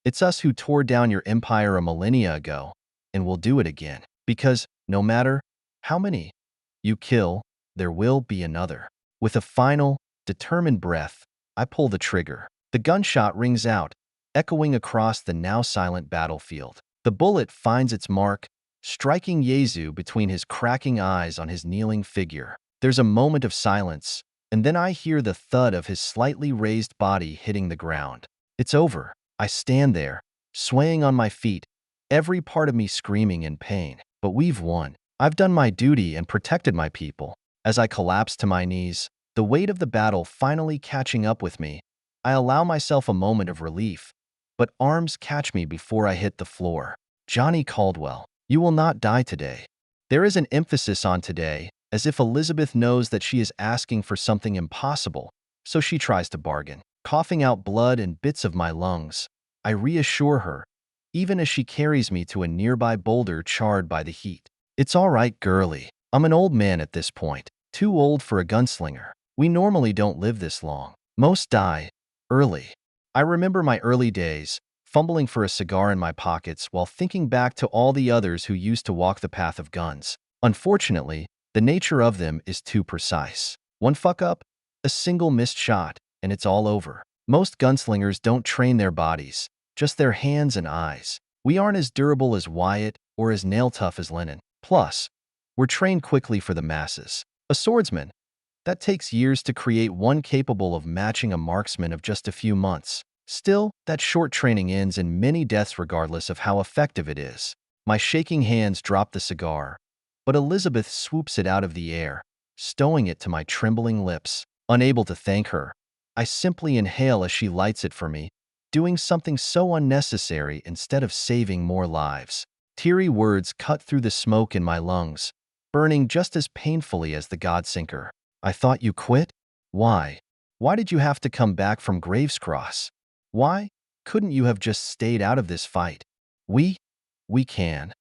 It's us who tore down your empire a millennia ago, and we'll do it again. Because no matter how many you kill, there will be another. With a final, determined breath, I pull the trigger. The gunshot rings out, echoing across the now silent battlefield. The bullet finds its mark, striking Yezu between his cracking eyes on his kneeling figure. There's a moment of silence, and then I hear the thud of his slightly raised body hitting the ground. It's over. I stand there, swaying on my feet, every part of me screaming in pain. But we've won. I've done my duty and protected my people. As I collapse to my knees, the weight of the battle finally catching up with me, I allow myself a moment of relief, but arms catch me before I hit the floor. Johnny Caldwell, you will not die today. There is an emphasis on today, as if Elizabeth knows that she is asking for something impossible, so she tries to bargain. Coughing out blood and bits of my lungs, I reassure her, even as she carries me to a nearby boulder charred by the heat. It's all right, girlie. I'm an old man at this point, too old for a gunslinger. We normally don't live this long. Most die early. I remember my early days, fumbling for a cigar in my pockets while thinking back to all the others who used to walk the path of guns. Unfortunately, the nature of them is too precise. One fuck up, a single missed shot, and it's all over. Most gunslingers don't train their bodies, just their hands and eyes. We aren't as durable as Wyatt or as nail-tough as Lennon. Plus, we're trained quickly for the masses. A swordsman, that takes years to create one capable of matching a marksman of just a few months. Still, that short training ends in many deaths regardless of how effective it is. My shaking hands drop the cigar, but Elizabeth swoops it out of the air, stowing it to my trembling lips. Unable to thank her, I simply inhale as she lights it for me, doing something so unnecessary instead of saving more lives. Teary words cut through the smoke in my lungs, burning just as painfully as the Godsinker. I thought you quit? Why? Why did you have to come back from Gravescross? Why couldn't you have just stayed out of this fight? We can.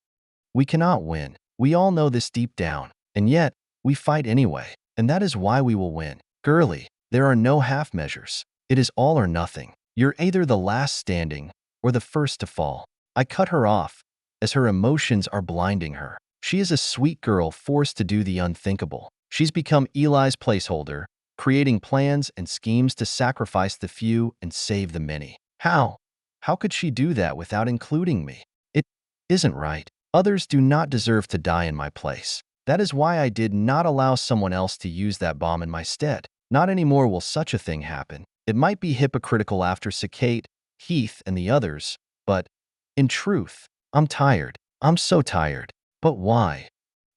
We cannot win. We all know this deep down, and yet, we fight anyway, and that is why we will win. Girlie, there are no half measures. It is all or nothing. You're either the last standing or the first to fall. I cut her off, as her emotions are blinding her. She is a sweet girl forced to do the unthinkable. She's become Eli's placeholder, creating plans and schemes to sacrifice the few and save the many. How? How could she do that without including me? It isn't right. Others do not deserve to die in my place. That is why I did not allow someone else to use that bomb in my stead. Not anymore will such a thing happen. It might be hypocritical after Sakate, Heath, and the others, but, in truth, I'm tired. I'm so tired. But why?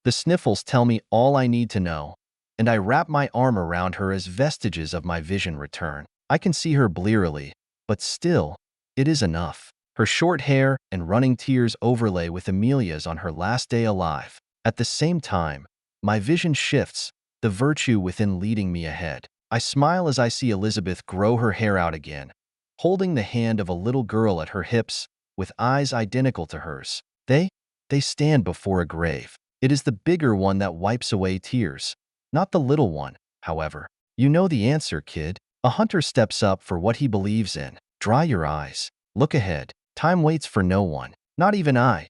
The sniffles tell me all I need to know, and I wrap my arm around her as vestiges of my vision return. I can see her blearily, but still, it is enough. Her short hair and running tears overlay with Amelia's on her last day alive. At the same time, my vision shifts, the virtue within leading me ahead. I smile as I see Elizabeth grow her hair out again, holding the hand of a little girl at her hips, with eyes identical to hers. They stand before a grave. It is the bigger one that wipes away tears, not the little one, however. You know the answer, kid. A hunter steps up for what he believes in. Dry your eyes. Look ahead. Time waits for no one. Not even I.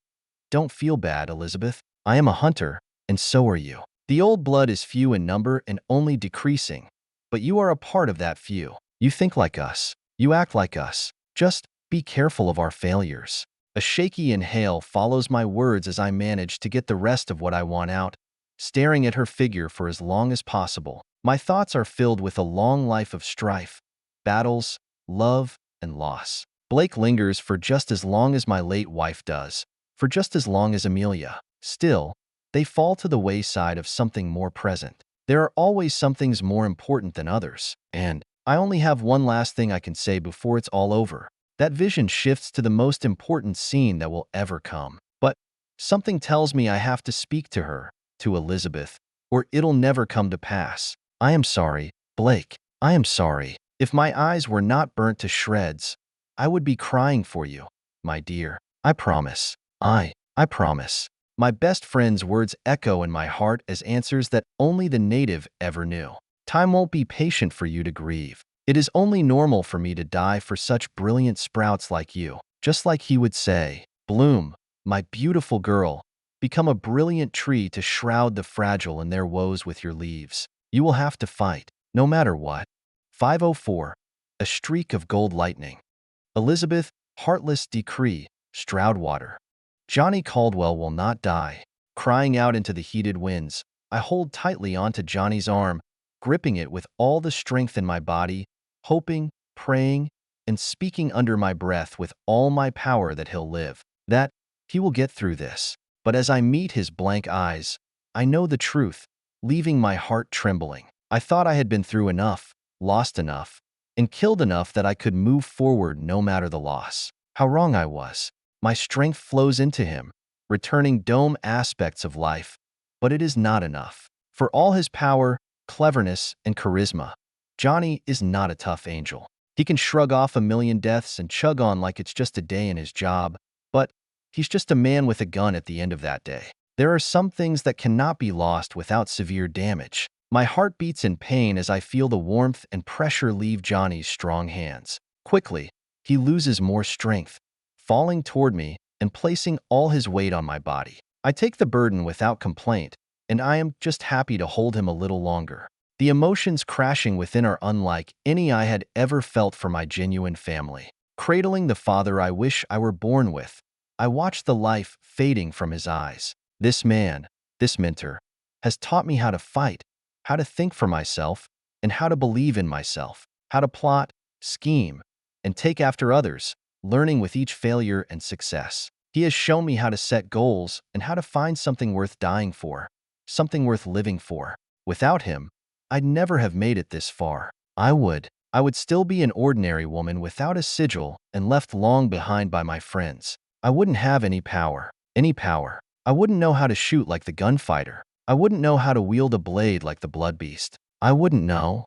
Don't feel bad, Elizabeth. I am a hunter, and so are you. The old blood is few in number and only decreasing, but you are a part of that few. You think like us. You act like us. Just be careful of our failures. A shaky inhale follows my words as I manage to get the rest of what I want out, staring at her figure for as long as possible. My thoughts are filled with a long life of strife, battles, love, and loss. Blake lingers for just as long as my late wife does, for just as long as Amelia. Still, they fall to the wayside of something more present. There are always some things more important than others, and I only have one last thing I can say before it's all over. That vision shifts to the most important scene that will ever come. But something tells me I have to speak to her, to Elizabeth, or it'll never come to pass. I am sorry, Blake. I am sorry. If my eyes were not burnt to shreds, I would be crying for you, my dear. I promise. I promise. My best friend's words echo in my heart as answers that only the native ever knew. Time won't be patient for you to grieve. It is only normal for me to die for such brilliant sprouts like you. Just like he would say, bloom, my beautiful girl, become a brilliant tree to shroud the fragile in their woes with your leaves. You will have to fight, no matter what. 504. A streak of gold lightning. Elizabeth, heartless decree, Stroudwater. Johnny Caldwell will not die. Crying out into the heated winds, I hold tightly onto Johnny's arm, gripping it with all the strength in my body, hoping, praying, and speaking under my breath with all my power that he'll live, that he will get through this. But as I meet his blank eyes, I know the truth, leaving my heart trembling. I thought I had been through enough, lost enough, and killed enough that I could move forward no matter the loss. How wrong I was. My strength flows into him, returning dome aspects of life, but it is not enough. For all his power, cleverness, and charisma, Johnny is not a tough angel. He can shrug off a million deaths and chug on like it's just a day in his job, but he's just a man with a gun at the end of that day. There are some things that cannot be lost without severe damage. My heart beats in pain as I feel the warmth and pressure leave Johnny's strong hands. Quickly, he loses more strength, falling toward me and placing all his weight on my body. I take the burden without complaint, and I am just happy to hold him a little longer. The emotions crashing within are unlike any I had ever felt for my genuine family. Cradling the father I wish I were born with, I watch the life fading from his eyes. This man, this mentor, has taught me how to fight, how to think for myself, and how to believe in myself, how to plot, scheme, and take after others, learning with each failure and success. He has shown me how to set goals and how to find something worth dying for, something worth living for. Without him, I'd never have made it this far. I would still be an ordinary woman without a sigil and left long behind by my friends. I wouldn't have any power. I wouldn't know how to shoot like the gunfighter. I wouldn't know how to wield a blade like the blood beast. I wouldn't know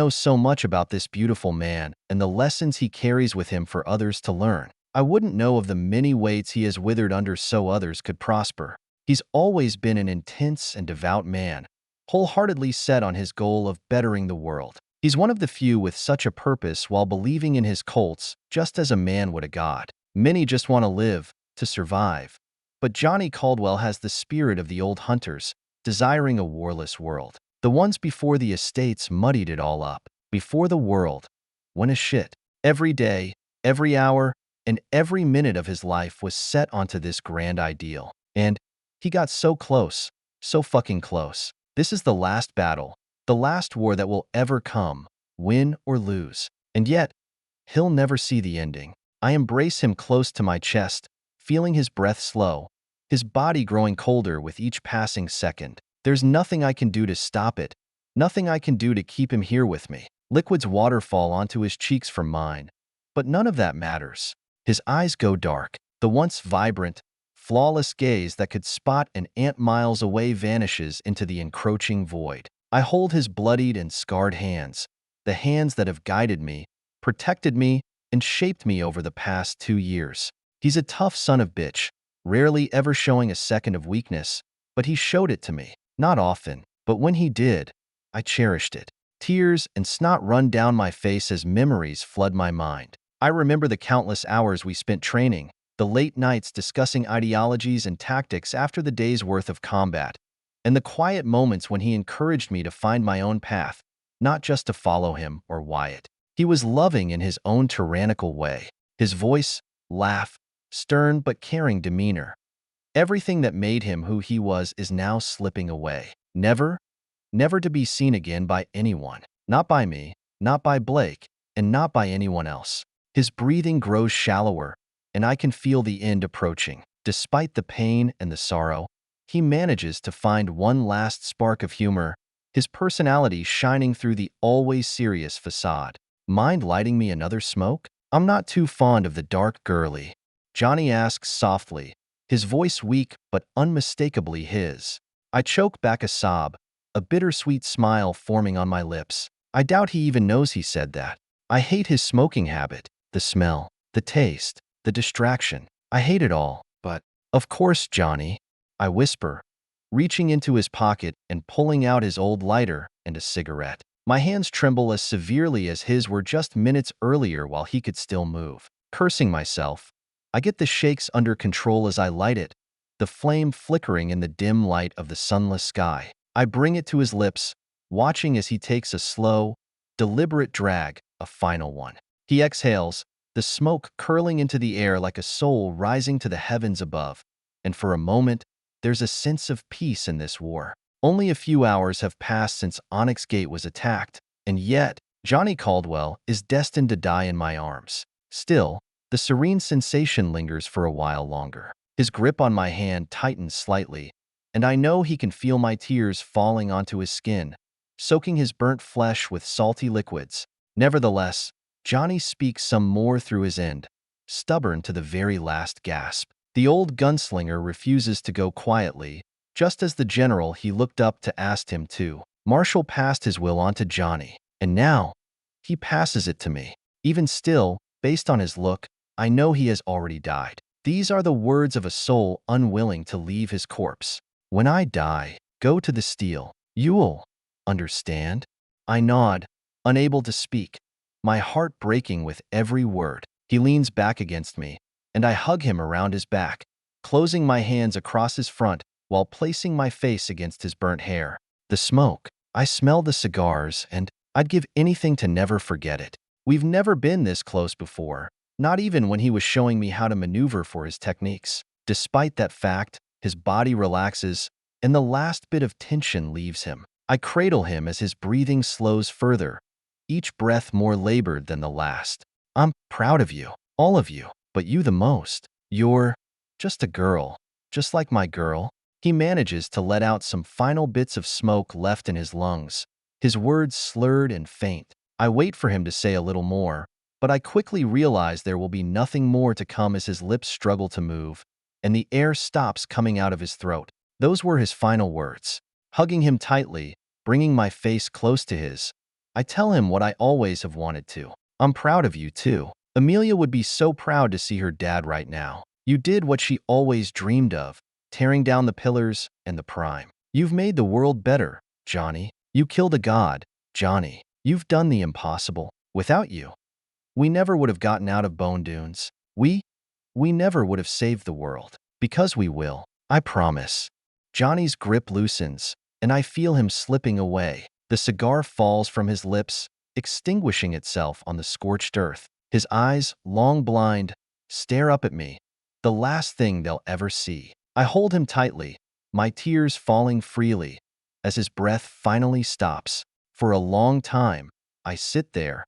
so much about this beautiful man and the lessons he carries with him for others to learn. I wouldn't know of the many weights he has withered under so others could prosper. He's always been an intense and devout man, wholeheartedly set on his goal of bettering the world. He's one of the few with such a purpose while believing in his cults, just as a man would a god. Many just want to live, to survive. But Johnny Caldwell has the spirit of the old hunters, desiring a warless world. The ones before the estates muddied it all up. Before the world went a shit. Every day, every hour, and every minute of his life was set onto this grand ideal. And he got so close, so fucking close. This is the last battle, the last war that will ever come, win or lose. And yet, he'll never see the ending. I embrace him close to my chest, feeling his breath slow, his body growing colder with each passing second. There's nothing I can do to stop it, nothing I can do to keep him here with me. Liquids waterfall onto his cheeks from mine, but none of that matters. His eyes go dark. The once vibrant, flawless gaze that could spot an ant miles away vanishes into the encroaching void. I hold his bloodied and scarred hands, the hands that have guided me, protected me, and shaped me over the past 2 years. He's a tough son of bitch, rarely ever showing a second of weakness, but he showed it to me. Not often, but when he did, I cherished it. Tears and snot run down my face as memories flood my mind. I remember the countless hours we spent training, the late nights discussing ideologies and tactics after the day's worth of combat, and the quiet moments when he encouraged me to find my own path, not just to follow him or Wyatt. He was loving in his own tyrannical way. His voice, laugh, stern but caring demeanor. Everything that made him who he was is now slipping away. Never to be seen again by anyone. Not by me, not by Blake, and not by anyone else. His breathing grows shallower, and I can feel the end approaching. Despite the pain and the sorrow, he manages to find one last spark of humor, his personality shining through the always serious facade. Mind lighting me another smoke? I'm not too fond of the dark girly, Johnny asks softly, his voice weak but unmistakably his. I choke back a sob, a bittersweet smile forming on my lips. I doubt he even knows he said that. I hate his smoking habit, the smell, the taste, the distraction. I hate it all, but, of course, Johnny, I whisper, reaching into his pocket and pulling out his old lighter and a cigarette. My hands tremble as severely as his were just minutes earlier while he could still move. Cursing myself, I get the shakes under control as I light it, the flame flickering in the dim light of the sunless sky. I bring it to his lips, watching as he takes a slow, deliberate drag, a final one. He exhales, the smoke curling into the air like a soul rising to the heavens above, and for a moment, there's a sense of peace in this war. Only a few hours have passed since Onyx Gate was attacked, and yet, Johnny Caldwell is destined to die in my arms. Still, the serene sensation lingers for a while longer. His grip on my hand tightens slightly, and I know he can feel my tears falling onto his skin, soaking his burnt flesh with salty liquids. Nevertheless, Johnny speaks some more through his end, stubborn to the very last gasp. The old gunslinger refuses to go quietly, just as the general he looked up to asked him to. Marshall passed his will on to Johnny, and now, he passes it to me. Even still, based on his look, I know he has already died. These are the words of a soul unwilling to leave his corpse. When I die, go to the steel. You'll understand? I nod, unable to speak, my heart breaking with every word. He leans back against me, and I hug him around his back, closing my hands across his front while placing my face against his burnt hair. The smoke. I smell the cigars, and I'd give anything to never forget it. We've never been this close before, not even when he was showing me how to maneuver for his techniques. Despite that fact, his body relaxes, and the last bit of tension leaves him. I cradle him as his breathing slows further, each breath more labored than the last. I'm proud of you, all of you, but you the most. You're just a girl, just like my girl. He manages to let out some final bits of smoke left in his lungs, his words slurred and faint. I wait for him to say a little more, but I quickly realize there will be nothing more to come as his lips struggle to move, and the air stops coming out of his throat. Those were his final words. Hugging him tightly, bringing my face close to his, I tell him what I always have wanted to. I'm proud of you, too. Amelia would be so proud to see her dad right now. You did what she always dreamed of, tearing down the pillars and the prime. You've made the world better, Johnny. You killed a god, Johnny. You've done the impossible. Without you, we never would have gotten out of Bone Dunes. We never would have saved the world. Because we will. I promise. Johnny's grip loosens, and I feel him slipping away. The cigar falls from his lips, extinguishing itself on the scorched earth. His eyes, long blind, stare up at me, the last thing they'll ever see. I hold him tightly, my tears falling freely, as his breath finally stops. For a long time, I sit there,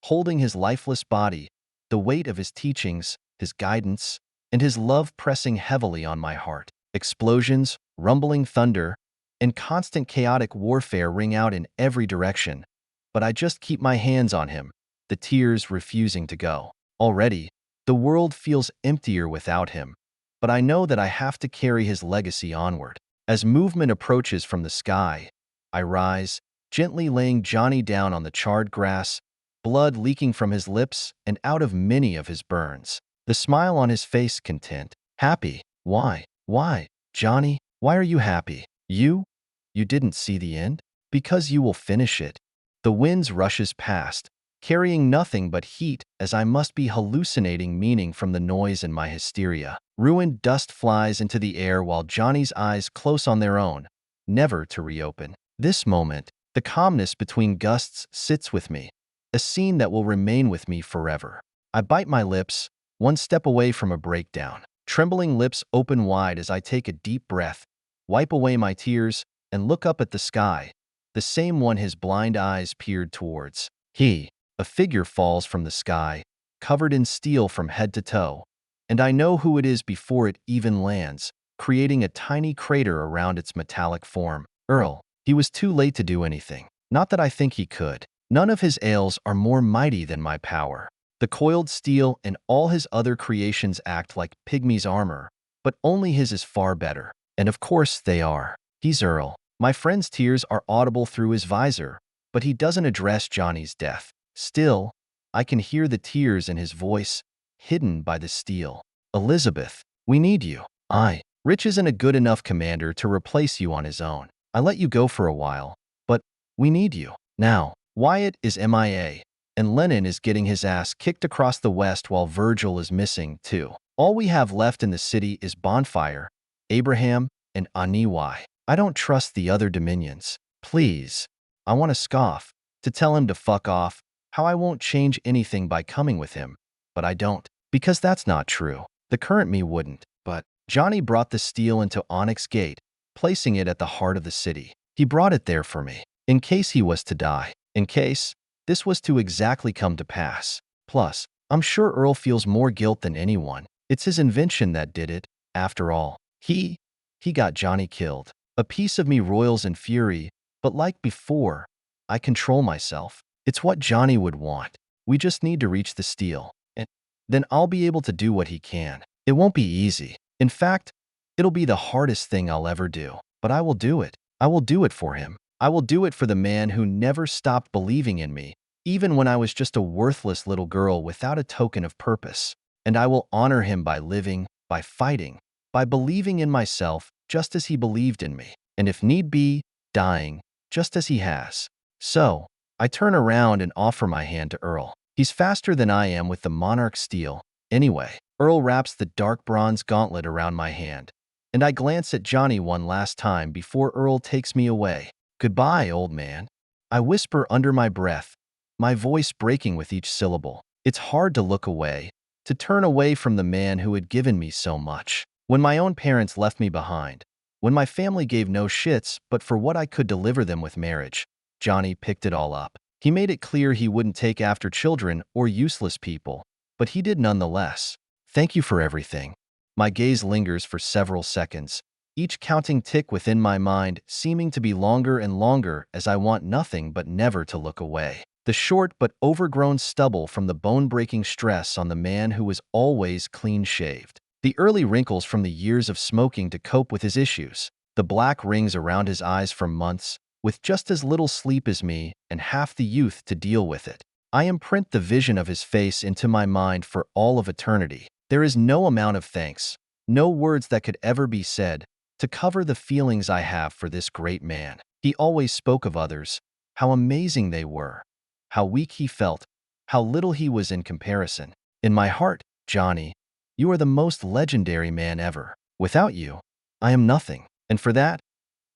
holding his lifeless body, the weight of his teachings, his guidance, and his love pressing heavily on my heart. Explosions, rumbling thunder, and constant chaotic warfare ring out in every direction, but I just keep my hands on him, the tears refusing to go. Already, the world feels emptier without him, but I know that I have to carry his legacy onward. As movement approaches from the sky, I rise, gently laying Johnny down on the charred grass, blood leaking from his lips and out of many of his burns. The smile on his face content. Happy. Why? Why? Johnny, why are you happy? You didn't see the end? Because you will finish it. The winds rushes past, carrying nothing but heat as I must be hallucinating meaning from the noise and my hysteria. Ruined dust flies into the air while Johnny's eyes close on their own, never to reopen. This moment, the calmness between gusts sits with me, a scene that will remain with me forever. I bite my lips, one step away from a breakdown. Trembling lips open wide as I take a deep breath, wipe away my tears, and look up at the sky, the same one his blind eyes peered towards. A figure falls from the sky, covered in steel from head to toe, and I know who it is before it even lands, creating a tiny crater around its metallic form. Earl. He was too late to do anything. Not that I think he could. None of his ails are more mighty than my power. The coiled steel and all his other creations act like pygmy's armor, but only his is far better. And of course they are. He's Earl. My friend's tears are audible through his visor, but he doesn't address Johnny's death. Still, I can hear the tears in his voice, hidden by the steel. Elizabeth, we need you. Rich isn't a good enough commander to replace you on his own. I let you go for a while, but we need you. Now, Wyatt is MIA, and Lennon is getting his ass kicked across the west while Virgil is missing, too. All we have left in the city is Bonfire, Abraham, and Aniwai. I don't trust the other dominions. Please. I want to scoff, to tell him to fuck off, how I won't change anything by coming with him, but I don't, because that's not true. The current me wouldn't, but Johnny brought the steel into Onyx Gate, placing it at the heart of the city. He brought it there for me, in case he was to die, in case this was to exactly come to pass. Plus, I'm sure Earl feels more guilt than anyone. It's his invention that did it, after all. He got Johnny killed. A piece of me roils in fury, but like before, I control myself. It's what Johnny would want. We just need to reach the steel, and then I'll be able to do what he can. It won't be easy. In fact, it'll be the hardest thing I'll ever do. But I will do it. I will do it for him. I will do it for the man who never stopped believing in me, even when I was just a worthless little girl without a token of purpose. And I will honor him by living, by fighting, by believing in myself just as he believed in me, and if need be, dying, just as he has. So, I turn around and offer my hand to Earl. He's faster than I am with the Monarch steel. Anyway, Earl wraps the dark bronze gauntlet around my hand, and I glance at Johnny one last time before Earl takes me away. Goodbye, old man. I whisper under my breath, my voice breaking with each syllable. It's hard to look away, to turn away from the man who had given me so much. When my own parents left me behind, when my family gave no shits but for what I could deliver them with marriage, Johnny picked it all up. He made it clear he wouldn't take after children or useless people, but he did nonetheless. Thank you for everything. My gaze lingers for several seconds, each counting tick within my mind seeming to be longer and longer as I want nothing but never to look away. The short but overgrown stubble from the bone-breaking stress on the man who was always clean-shaved. The early wrinkles from the years of smoking to cope with his issues. The black rings around his eyes from months, with just as little sleep as me and half the youth to deal with it. I imprint the vision of his face into my mind for all of eternity. There is no amount of thanks, no words that could ever be said, to cover the feelings I have for this great man. He always spoke of others, how amazing they were, how weak he felt, how little he was in comparison. In my heart, Johnny, you are the most legendary man ever. Without you, I am nothing. And for that,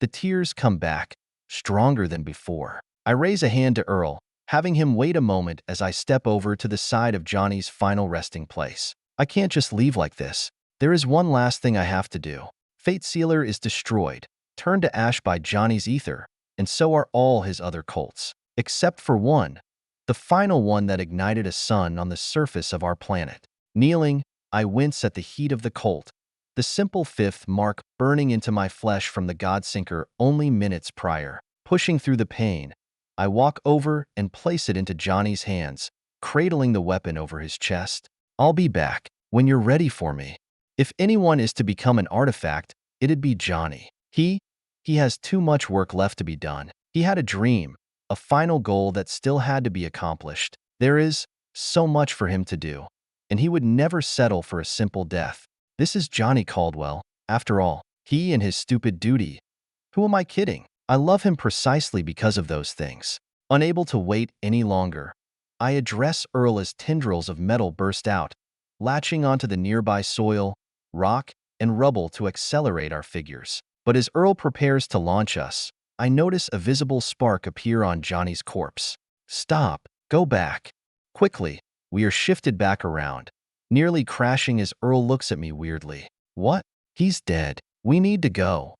the tears come back, stronger than before. I raise a hand to Earl, having him wait a moment as I step over to the side of Johnny's final resting place. I can't just leave like this. There is one last thing I have to do. Fate Sealer is destroyed, turned to ash by Johnny's ether, and so are all his other cults. Except for one, the final one that ignited a sun on the surface of our planet. Kneeling, I wince at the heat of the cult, the simple fifth mark burning into my flesh from the Godsinker only minutes prior. Pushing through the pain, I walk over and place it into Johnny's hands, cradling the weapon over his chest. I'll be back when you're ready for me. If anyone is to become an artifact, it'd be Johnny. He has too much work left to be done. He had a dream, a final goal that still had to be accomplished. There is so much for him to do, and he would never settle for a simple death. This is Johnny Caldwell, after all. He and his stupid duty. Who am I kidding? I love him precisely because of those things. Unable to wait any longer, I address Earl as tendrils of metal burst out, latching onto the nearby soil, rock, and rubble to accelerate our figures. But as Earl prepares to launch us, I notice a visible spark appear on Johnny's corpse. Stop. Go back. Quickly, we are shifted back around, nearly crashing as Earl looks at me weirdly. What? He's dead. We need to go.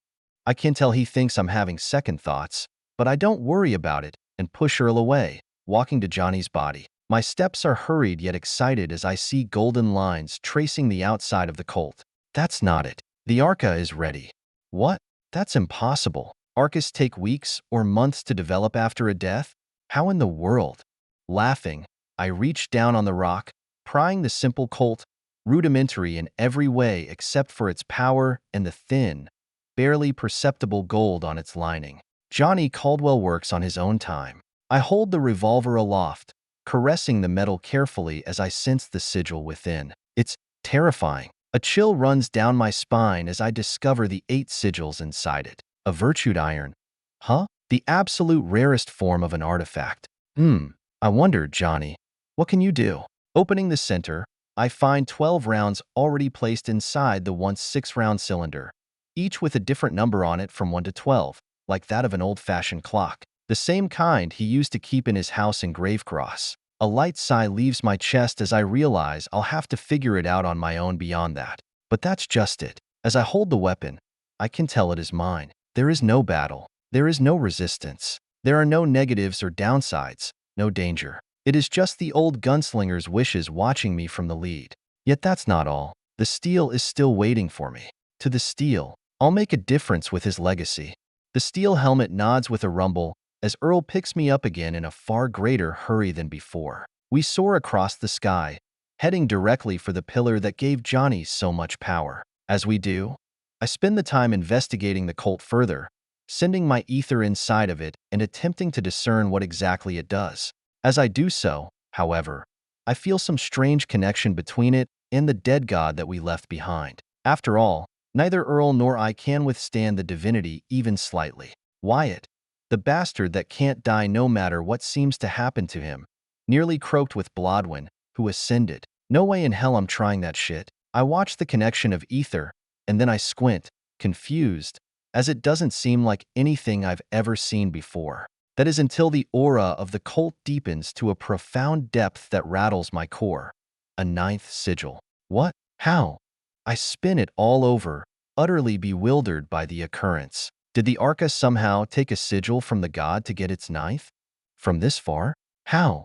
I can tell he thinks I'm having second thoughts, but I don't worry about it and push Earl away, walking to Johnny's body. My steps are hurried yet excited as I see golden lines tracing the outside of the cult. That's not it. The Arca is ready. What? That's impossible. Arcas take weeks or months to develop after a death? How in the world? Laughing, I reach down on the rock, prying the simple colt, rudimentary in every way except for its power and the thin, barely perceptible gold on its lining. Johnny Caldwell works on his own time. I hold the revolver aloft, caressing the metal carefully as I sense the sigil within. It's terrifying. A chill runs down my spine as I discover the 8 sigils inside it. A virtued iron. Huh? The absolute rarest form of an artifact. I wonder, Johnny, what can you do? Opening the center, I find 12 rounds already placed inside the once 6-round cylinder, each with a different number on it from 1 to 12, like that of an old-fashioned clock. The same kind he used to keep in his house in Gravecross. A light sigh leaves my chest as I realize I'll have to figure it out on my own beyond that. But that's just it. As I hold the weapon, I can tell it is mine. There is no battle. There is no resistance. There are no negatives or downsides, no danger. It is just the old gunslinger's wishes watching me from the lead. Yet that's not all. The steel is still waiting for me. To the steel, I'll make a difference with his legacy. The steel helmet nods with a rumble as Earl picks me up again in a far greater hurry than before. We soar across the sky, heading directly for the pillar that gave Johnny so much power. As we do, I spend the time investigating the cult further, sending my ether inside of it and attempting to discern what exactly it does. As I do so, however, I feel some strange connection between it and the dead god that we left behind. After all, neither Earl nor I can withstand the divinity even slightly. Wyatt, the bastard that can't die no matter what seems to happen to him, nearly croaked with Blodwyn, who ascended. No way in hell I'm trying that shit. I watch the connection of ether, and then I squint, confused, as it doesn't seem like anything I've ever seen before. That is until the aura of the cult deepens to a profound depth that rattles my core. A 9th sigil. What? How? I spin it all over, utterly bewildered by the occurrence. Did the Arca somehow take a sigil from the god to get its 9th? From this far? How?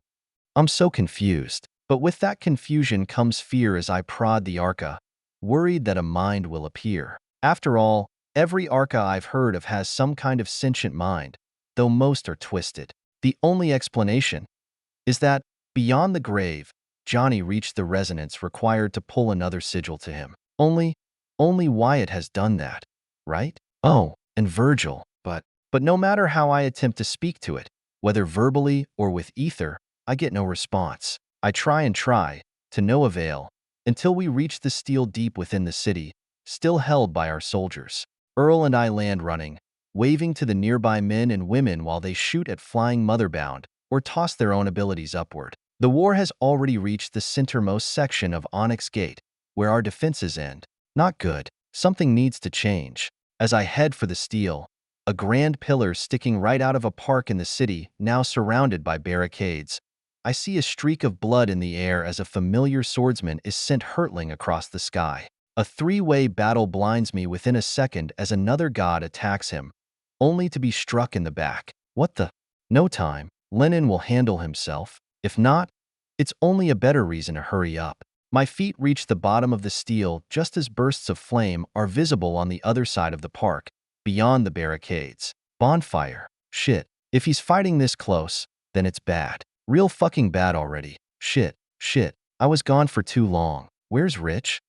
I'm so confused. But with that confusion comes fear as I prod the Arca, worried that a mind will appear. After all, every Arca I've heard of has some kind of sentient mind, though most are twisted. The only explanation is that, beyond the grave, Johnny reached the resonance required to pull another sigil to him. Only Wyatt has done that, right? Oh, and Virgil. But no matter how I attempt to speak to it, whether verbally or with ether, I get no response. I try, to no avail, until we reach the steel deep within the city, still held by our soldiers. Earl and I land running, waving to the nearby men and women while they shoot at flying motherbound or toss their own abilities upward. The war has already reached the centermost section of Onyx Gate, where our defenses end. Not good. Something needs to change. As I head for the steel, a grand pillar sticking right out of a park in the city, now surrounded by barricades, I see a streak of blood in the air as a familiar swordsman is sent hurtling across the sky. A 3-way battle blinds me within a second as another god attacks him, only to be struck in the back. What the? No time. Lennon will handle himself. If not, it's only a better reason to hurry up. My feet reach the bottom of the steel just as bursts of flame are visible on the other side of the park, beyond the barricades. Bonfire. Shit. If he's fighting this close, then it's bad. Real fucking bad already. Shit. I was gone for too long. Where's Rich?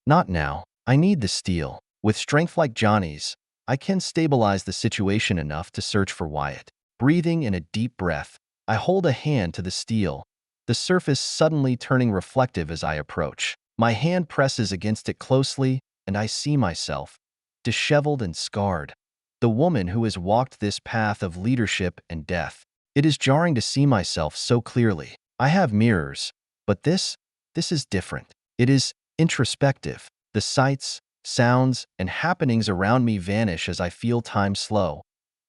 Not now. I need the steel. With strength like Johnny's, I can stabilize the situation enough to search for Wyatt. Breathing in a deep breath, I hold a hand to the steel, the surface suddenly turning reflective as I approach. My hand presses against it closely, and I see myself, disheveled and scarred, the woman who has walked this path of leadership and death. It is jarring to see myself so clearly. I have mirrors, but this is different. It is introspective. The sights, sounds, and happenings around me vanish as I feel time slow,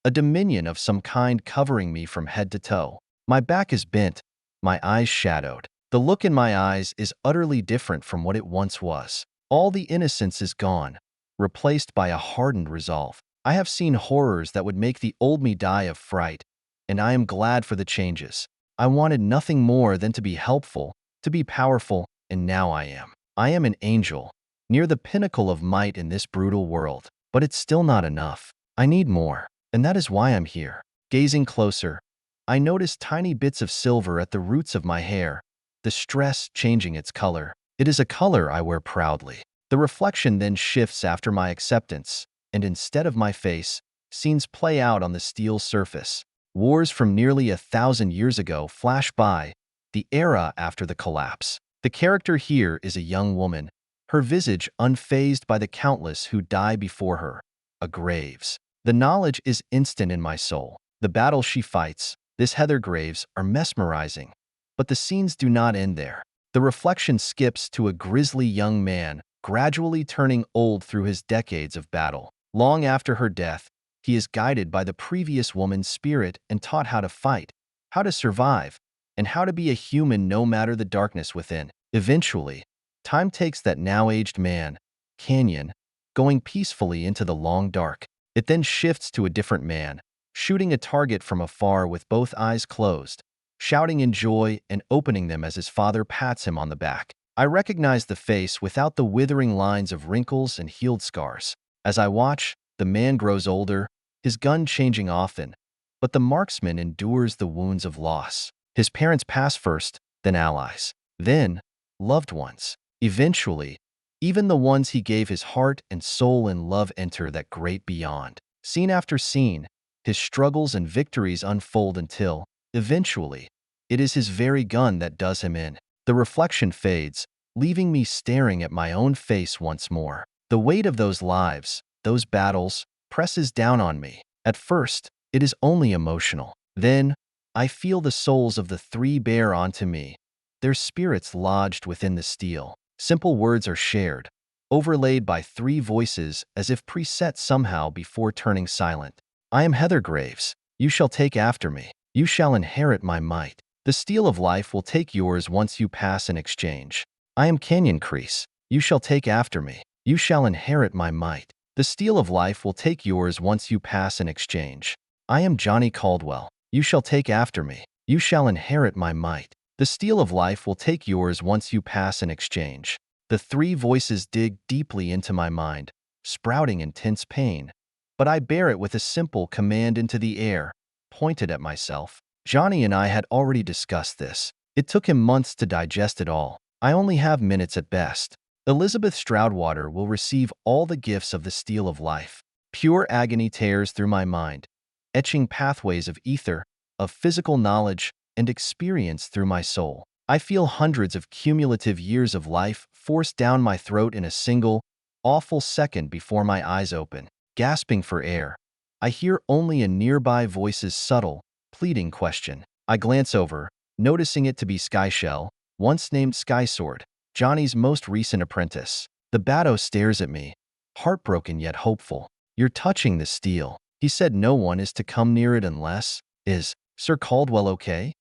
a dominion of some kind covering me from head to toe. My back is bent, my eyes shadowed. The look in my eyes is utterly different from what it once was. All the innocence is gone, replaced by a hardened resolve. I have seen horrors that would make the old me die of fright, and I am glad for the changes. I wanted nothing more than to be helpful, to be powerful, and now I am. I am an angel, near the pinnacle of might in this brutal world. But it's still not enough. I need more, and that is why I'm here. Gazing closer, I notice tiny bits of silver at the roots of my hair, the stress changing its color. It is a color I wear proudly. The reflection then shifts after my acceptance, and instead of my face, scenes play out on the steel surface. Wars from nearly 1,000 years ago flash by, the era after the collapse. The character here is a young woman, her visage unfazed by the countless who die before her, a graves. The knowledge is instant in my soul. The battle she fights, this Heather Graves, are mesmerizing. But the scenes do not end there. The reflection skips to a grisly young man, gradually turning old through his decades of battle. Long after her death, he is guided by the previous woman's spirit and taught how to fight, how to survive, and how to be a human no matter the darkness within. Eventually, time takes that now-aged man, Canyon, going peacefully into the long dark. It then shifts to a different man, shooting a target from afar with both eyes closed, shouting in joy and opening them as his father pats him on the back. I recognize the face without the withering lines of wrinkles and healed scars. As I watch, the man grows older, his gun changing often, but the marksman endures the wounds of loss. His parents pass first, then allies, then loved ones. Eventually, even the ones he gave his heart and soul and love enter that great beyond. Scene after scene, his struggles and victories unfold until, eventually, it is his very gun that does him in. The reflection fades, leaving me staring at my own face once more. The weight of those lives, those battles, presses down on me. At first, it is only emotional. Then, I feel the souls of the three bear onto me, their spirits lodged within the steel. Simple words are shared, overlaid by three voices as if preset somehow before turning silent. I am Heather Graves. You shall take after me. You shall inherit my might. The steel of life will take yours once you pass in exchange. I am Canyon Crease. You shall take after me. You shall inherit my might. The steel of life will take yours once you pass in exchange. I am Johnny Caldwell. You shall take after me. You shall inherit my might. The steel of life will take yours once you pass in exchange. The three voices dig deeply into my mind, sprouting intense pain. But I bear it with a simple command into the air, pointed at myself. Johnny and I had already discussed this. It took him months to digest it all. I only have minutes at best. Elizabeth Stroudwater will receive all the gifts of the steel of life. Pure agony tears through my mind, etching pathways of ether, of physical knowledge, and experience through my soul. I feel hundreds of cumulative years of life forced down my throat in a single, awful second before my eyes open. Gasping for air, I hear only a nearby voice's subtle, pleading question. I glance over, noticing it to be Skyshell, once named Skysword, Johnny's most recent apprentice. The Batto stares at me, heartbroken yet hopeful. You're touching the steel. He said no one is to come near it unless… Is Sir Caldwell okay?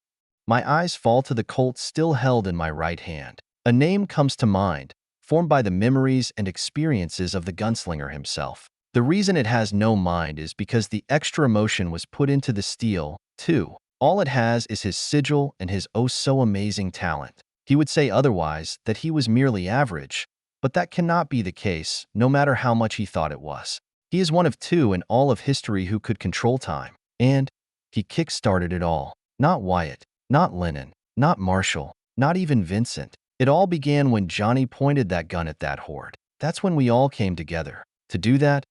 My eyes fall to the Colt still held in my right hand. A name comes to mind, formed by the memories and experiences of the gunslinger himself. The reason it has no mind is because the extra emotion was put into the steel, too. All it has is his sigil and his oh-so-amazing talent. He would say otherwise, that he was merely average, but that cannot be the case, no matter how much he thought it was. He is one of two in all of history who could control time. And he kick-started it all. Not Wyatt, not Lennon, not Marshall, not even Vincent. It all began when Johnny pointed that gun at that horde. That's when we all came together. To do that,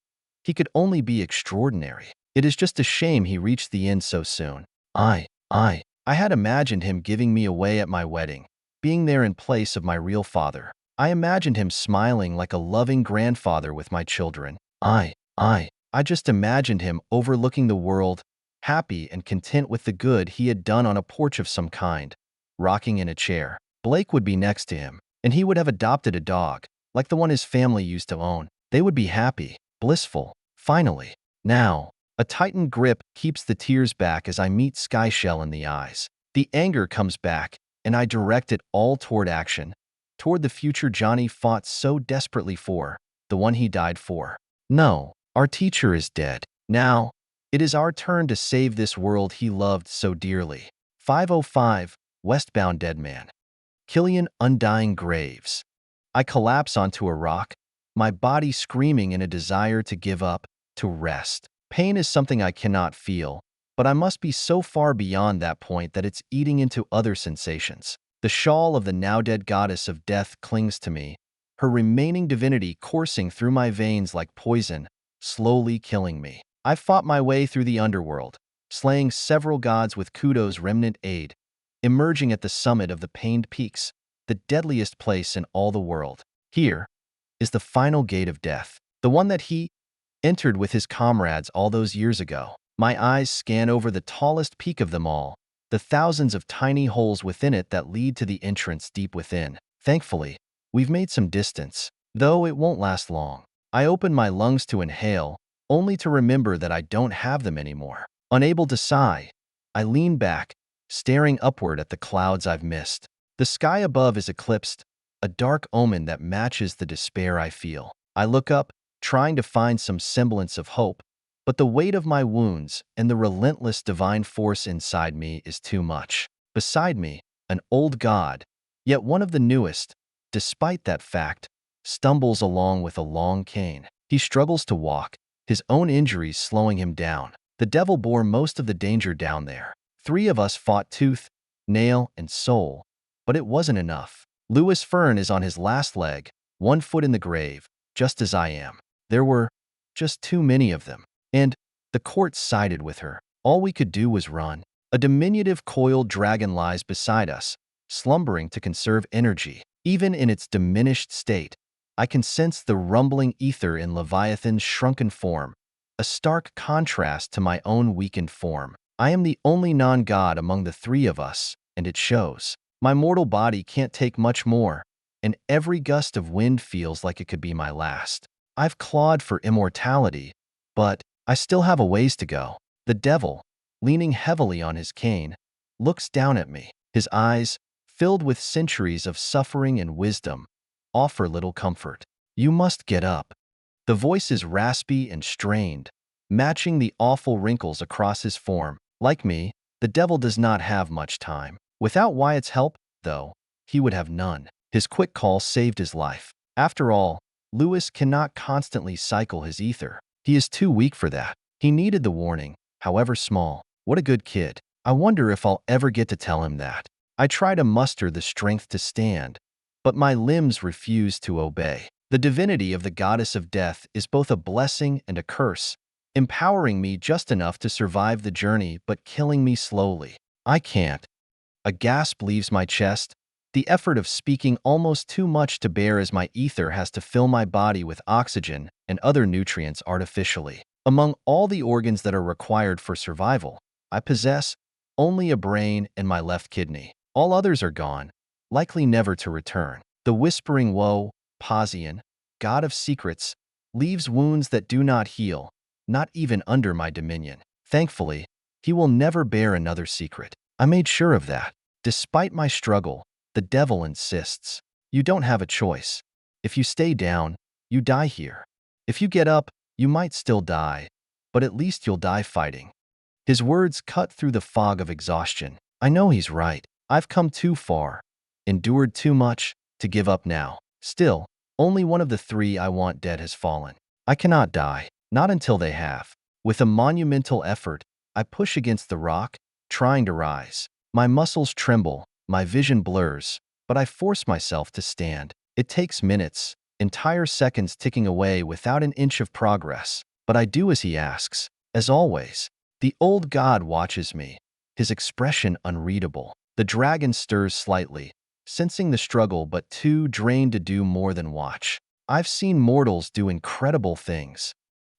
he could only be extraordinary. It is just a shame he reached the end so soon. I had imagined him giving me away at my wedding, being there in place of my real father. I imagined him smiling like a loving grandfather with my children. I just imagined him overlooking the world, happy and content with the good he had done on a porch of some kind, rocking in a chair. Blake would be next to him, and he would have adopted a dog, like the one his family used to own. They would be happy, blissful, finally. Now, a tightened grip keeps the tears back as I meet Skyshell in the eyes. The anger comes back, and I direct it all toward action, toward the future Johnny fought so desperately for, the one he died for. No, our teacher is dead. Now, it is our turn to save this world he loved so dearly. 505, Westbound Dead Man. Killian Undying Graves. I collapse onto a rock, my body screaming in a desire to give up, to rest. Pain is something I cannot feel, but I must be so far beyond that point that it's eating into other sensations. The shawl of the now-dead goddess of death clings to me, her remaining divinity coursing through my veins like poison, slowly killing me. I've fought my way through the underworld, slaying several gods with Kudo's remnant aid, emerging at the summit of the Pained Peaks, the deadliest place in all the world. Here is the final gate of death, the one that he entered with his comrades all those years ago. My eyes scan over the tallest peak of them all, the thousands of tiny holes within it that lead to the entrance deep within. Thankfully, we've made some distance, though it won't last long. I open my lungs to inhale, only to remember that I don't have them anymore. Unable to sigh, I lean back, staring upward at the clouds I've missed. The sky above is eclipsed, a dark omen that matches the despair I feel. I look up, trying to find some semblance of hope, but the weight of my wounds and the relentless divine force inside me is too much. Beside me, an old god, yet one of the newest, despite that fact, stumbles along with a long cane. He struggles to walk, his own injuries slowing him down. The devil bore most of the danger down there. 3 of us fought tooth, nail, and soul, but it wasn't enough. Lewis Fern is on his last leg, 1 foot in the grave, just as I am. There were just too many of them, and the court sided with her. All we could do was run. A diminutive coiled dragon lies beside us, slumbering to conserve energy. Even in its diminished state, I can sense the rumbling ether in Leviathan's shrunken form, a stark contrast to my own weakened form. I am the only non-god among the 3 of us, and it shows. My mortal body can't take much more, and every gust of wind feels like it could be my last. I've clawed for immortality, but I still have a ways to go. The devil, leaning heavily on his cane, looks down at me. His eyes, filled with centuries of suffering and wisdom, offer little comfort. You must get up. The voice is raspy and strained, matching the awful wrinkles across his form. Like me, the devil does not have much time. Without Wyatt's help, though, he would have none. His quick call saved his life. After all, Lewis cannot constantly cycle his ether. He is too weak for that. He needed the warning, however small. What a good kid. I wonder if I'll ever get to tell him that. I try to muster the strength to stand, but my limbs refuse to obey. The divinity of the goddess of death is both a blessing and a curse, empowering me just enough to survive the journey but killing me slowly. I can't. A gasp leaves my chest, the effort of speaking almost too much to bear as my ether has to fill my body with oxygen and other nutrients artificially. Among all the organs that are required for survival, I possess only a brain and my left kidney. All others are gone, likely never to return. The whispering woe, Posian, god of secrets, leaves wounds that do not heal, not even under my dominion. Thankfully, he will never bear another secret. I made sure of that. Despite my struggle, the devil insists. You don't have a choice. If you stay down, you die here. If you get up, you might still die, but at least you'll die fighting. His words cut through the fog of exhaustion. I know he's right. I've come too far, endured too much, to give up now. Still, only one of the 3 I want dead has fallen. I cannot die, not until they have. With a monumental effort, I push against the rock, trying to rise. My muscles tremble, my vision blurs, but I force myself to stand. It takes minutes, entire seconds ticking away without an inch of progress, but I do as he asks. As always, the old god watches me, his expression unreadable. The dragon stirs slightly, sensing the struggle but too drained to do more than watch. I've seen mortals do incredible things.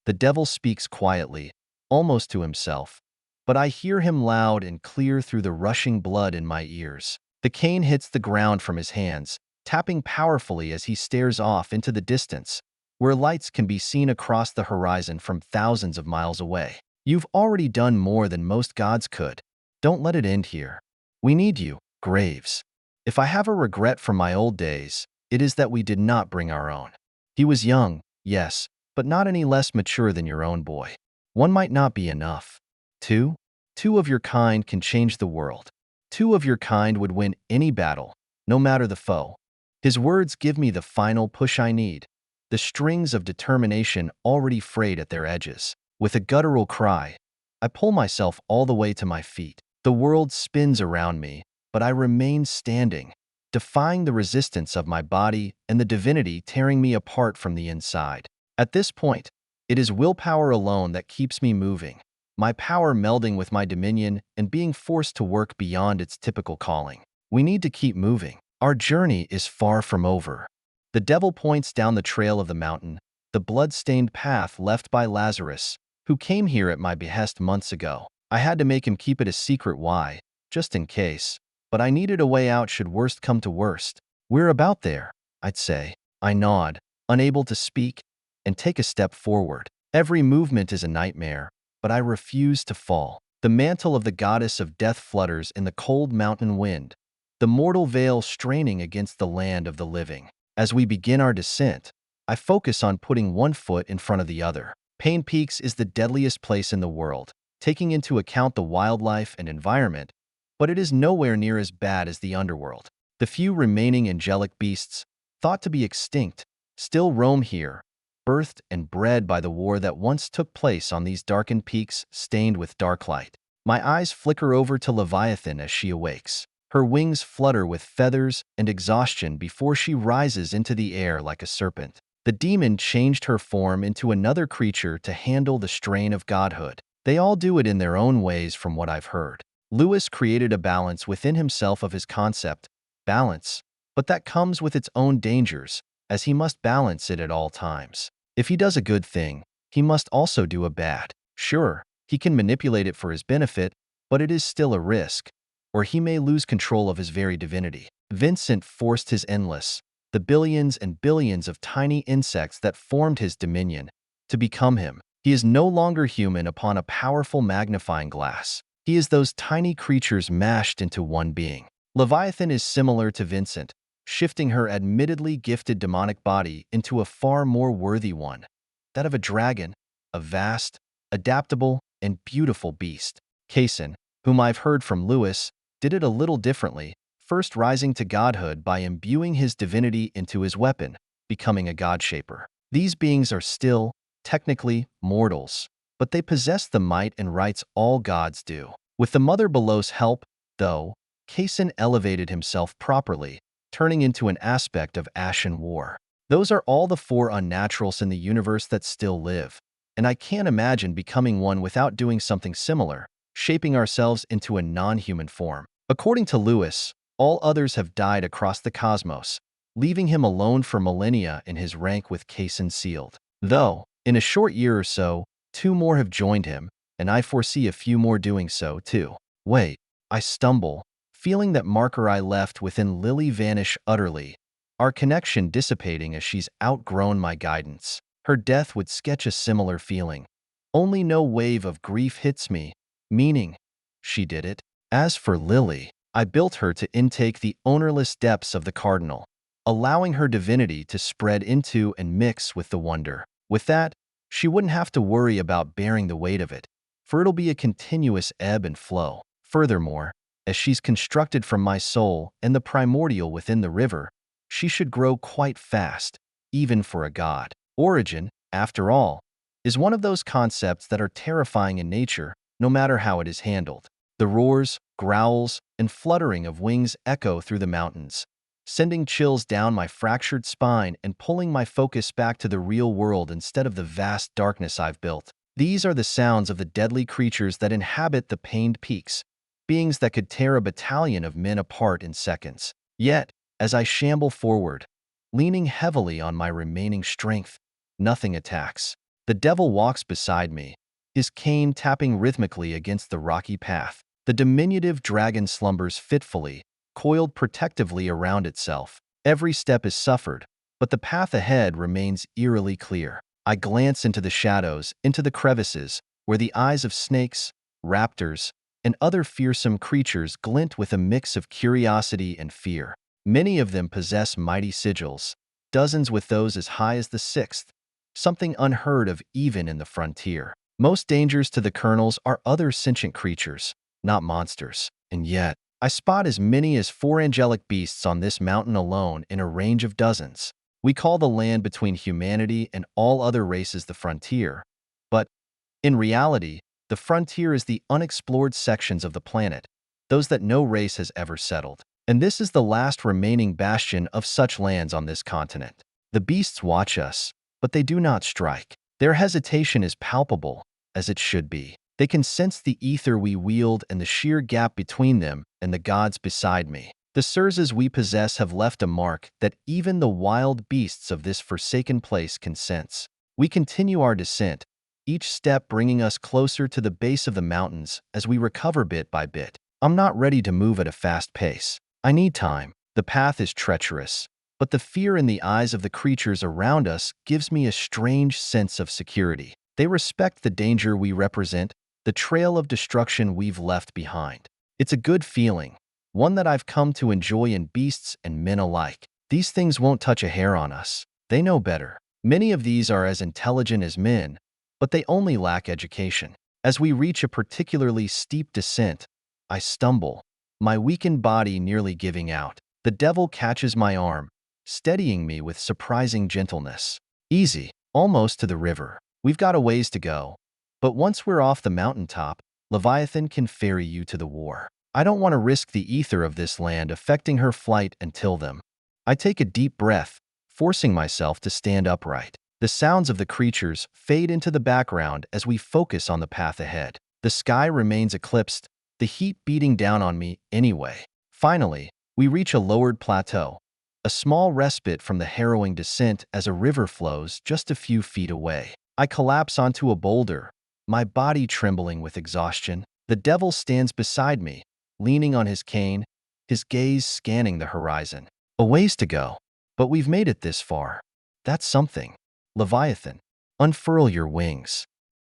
The devil speaks quietly, almost to himself, but I hear him loud and clear through the rushing blood in my ears. The cane hits the ground from his hands, tapping powerfully as he stares off into the distance, where lights can be seen across the horizon from thousands of miles away. You've already done more than most gods could. Don't let it end here. We need you, Graves. If I have a regret from my old days, it is that we did not bring our own. He was young, yes, but not any less mature than your own boy. One might not be enough. Two? Two of your kind can change the world. Two of your kind would win any battle, no matter the foe. His words give me the final push I need, the strings of determination already frayed at their edges. With a guttural cry, I pull myself all the way to my feet. The world spins around me, but I remain standing, defying the resistance of my body and the divinity tearing me apart from the inside. At this point, it is willpower alone that keeps me moving, my power melding with my dominion and being forced to work beyond its typical calling. We need to keep moving. Our journey is far from over. The devil points down the trail of the mountain, the blood-stained path left by Lazarus, who came here at my behest months ago. I had to make him keep it a secret why, just in case, but I needed a way out should worst come to worst. We're about there, I'd say. I nod, unable to speak, and take a step forward. Every movement is a nightmare, but I refuse to fall. The mantle of the goddess of death flutters in the cold mountain wind, the mortal veil straining against the land of the living. As we begin our descent, I focus on putting one foot in front of the other. Pain Peaks is the deadliest place in the world, taking into account the wildlife and environment, but it is nowhere near as bad as the underworld. The few remaining angelic beasts, thought to be extinct, still roam here, birthed and bred by the war that once took place on these darkened peaks stained with dark light. My eyes flicker over to Leviathan as she awakes. Her wings flutter with feathers and exhaustion before she rises into the air like a serpent. The demon changed her form into another creature to handle the strain of godhood. They all do it in their own ways from what I've heard. Lewis created a balance within himself of his concept, balance, but that comes with its own dangers, as he must balance it at all times. If he does a good thing, he must also do a bad. Sure, he can manipulate it for his benefit, but it is still a risk, or he may lose control of his very divinity. Vincent forced his endless, the billions and billions of tiny insects that formed his dominion, to become him. He is no longer human upon a powerful magnifying glass. He is those tiny creatures mashed into one being. Leviathan is similar to Vincent, shifting her admittedly gifted demonic body into a far more worthy one, that of a dragon, a vast, adaptable, and beautiful beast. Kaysen, whom I've heard from Lewis, did it a little differently, first rising to godhood by imbuing his divinity into his weapon, becoming a god-shaper. These beings are still, technically, mortals, but they possess the might and rights all gods do. With the Mother Below's help, though, Kaysen elevated himself properly, turning into an aspect of ashen war. Those are all the four unnaturals in the universe that still live, and I can't imagine becoming one without doing something similar, shaping ourselves into a non-human form. According to Lewis, all others have died across the cosmos, leaving him alone for millennia in his rank with Kaysen sealed. Though, in a short year or so, 2 more have joined him, and I foresee a few more doing so too. Wait, I stumble, feeling that marker I left within Lily vanish utterly, our connection dissipating as she's outgrown my guidance. Her death would sketch a similar feeling. Only no wave of grief hits me, meaning, she did it. As for Lily, I built her to intake the ownerless depths of the cardinal, allowing her divinity to spread into and mix with the wonder. With that, she wouldn't have to worry about bearing the weight of it, for it'll be a continuous ebb and flow. Furthermore, as she's constructed from my soul and the primordial within the river, she should grow quite fast, even for a god. Origin, after all, is one of those concepts that are terrifying in nature, no matter how it is handled. The roars, growls, and fluttering of wings echo through the mountains, sending chills down my fractured spine and pulling my focus back to the real world instead of the vast darkness I've built. These are the sounds of the deadly creatures that inhabit the pained peaks, beings that could tear a battalion of men apart in seconds. Yet, as I shamble forward, leaning heavily on my remaining strength, nothing attacks. The devil walks beside me, his cane tapping rhythmically against the rocky path. The diminutive dragon slumbers fitfully, coiled protectively around itself. Every step is suffered, but the path ahead remains eerily clear. I glance into the shadows, into the crevices, where the eyes of snakes, raptors, and other fearsome creatures glint with a mix of curiosity and fear. Many of them possess mighty sigils, dozens with those as high as the sixth, something unheard of even in the frontier. Most dangers to the colonels are other sentient creatures, not monsters. And yet, I spot as many as 4 angelic beasts on this mountain alone in a range of dozens. We call the land between humanity and all other races the frontier, but in reality, the frontier is the unexplored sections of the planet, those that no race has ever settled. And this is the last remaining bastion of such lands on this continent. The beasts watch us, but they do not strike. Their hesitation is palpable, as it should be. They can sense the ether we wield and the sheer gap between them and the gods beside me. The surzas we possess have left a mark that even the wild beasts of this forsaken place can sense. We continue our descent, each step bringing us closer to the base of the mountains as we recover bit by bit. I'm not ready to move at a fast pace. I need time. The path is treacherous, but the fear in the eyes of the creatures around us gives me a strange sense of security. They respect the danger we represent, the trail of destruction we've left behind. It's a good feeling, one that I've come to enjoy in beasts and men alike. These things won't touch a hair on us. They know better. Many of these are as intelligent as men, but they only lack education. As we reach a particularly steep descent, I stumble, my weakened body nearly giving out. The devil catches my arm, steadying me with surprising gentleness. Easy, almost to the river. We've got a ways to go, but once we're off the mountaintop, Leviathan can ferry you to the war. I don't want to risk the ether of this land affecting her flight until then. I take a deep breath, forcing myself to stand upright. The sounds of the creatures fade into the background as we focus on the path ahead. The sky remains eclipsed, the heat beating down on me anyway. Finally, we reach a lowered plateau, a small respite from the harrowing descent as a river flows just a few feet away. I collapse onto a boulder, my body trembling with exhaustion. The devil stands beside me, leaning on his cane, his gaze scanning the horizon. A ways to go, but we've made it this far. That's something. Leviathan, unfurl your wings.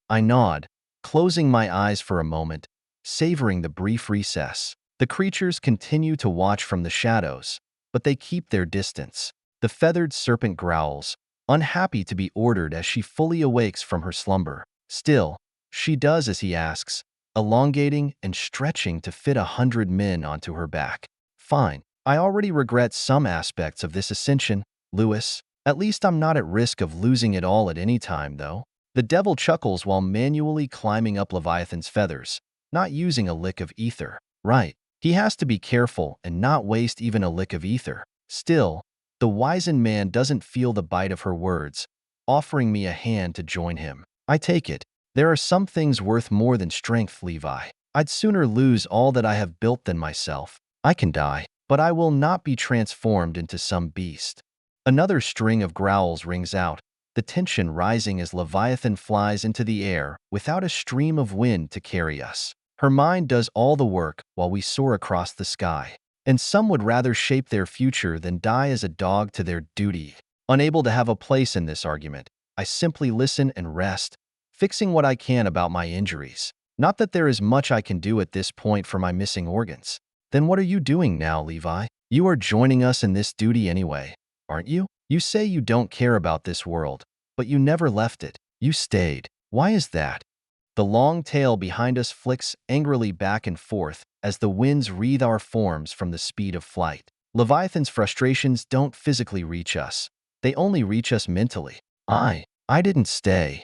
I nod, closing my eyes for a moment, savoring the brief recess. The creatures continue to watch from the shadows, but they keep their distance. The feathered serpent growls, unhappy to be ordered as she fully awakes from her slumber. Still, she does as he asks, elongating and stretching to fit 100 men onto her back. Fine. I already regret some aspects of this ascension, Lewis. At least I'm not at risk of losing it all at any time, though. The devil chuckles while manually climbing up Leviathan's feathers, not using a lick of ether. Right. He has to be careful and not waste even a lick of ether. Still, the wizened man doesn't feel the bite of her words, offering me a hand to join him. I take it. There are some things worth more than strength, Levi. I'd sooner lose all that I have built than myself. I can die, but I will not be transformed into some beast. Another string of growls rings out, the tension rising as Leviathan flies into the air without a stream of wind to carry us. Her mind does all the work while we soar across the sky. And some would rather shape their future than die as a dog to their duty. Unable to have a place in this argument, I simply listen and rest, fixing what I can about my injuries. Not that there is much I can do at this point for my missing organs. Then what are you doing now, Levi? You are joining us in this duty anyway, aren't you? You say you don't care about this world, but you never left it. You stayed. Why is that? The long tail behind us flicks angrily back and forth as the winds wreathe our forms from the speed of flight. Leviathan's frustrations don't physically reach us. They only reach us mentally. I didn't stay.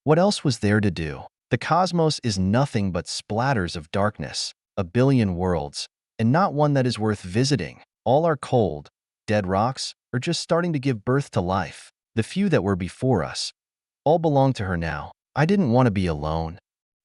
What else was there to do? The cosmos is nothing but splatters of darkness, a billion worlds, and not one that is worth visiting. All are cold, dead rocks, or just starting to give birth to life. The few that were before us all belong to her now. I didn't want to be alone.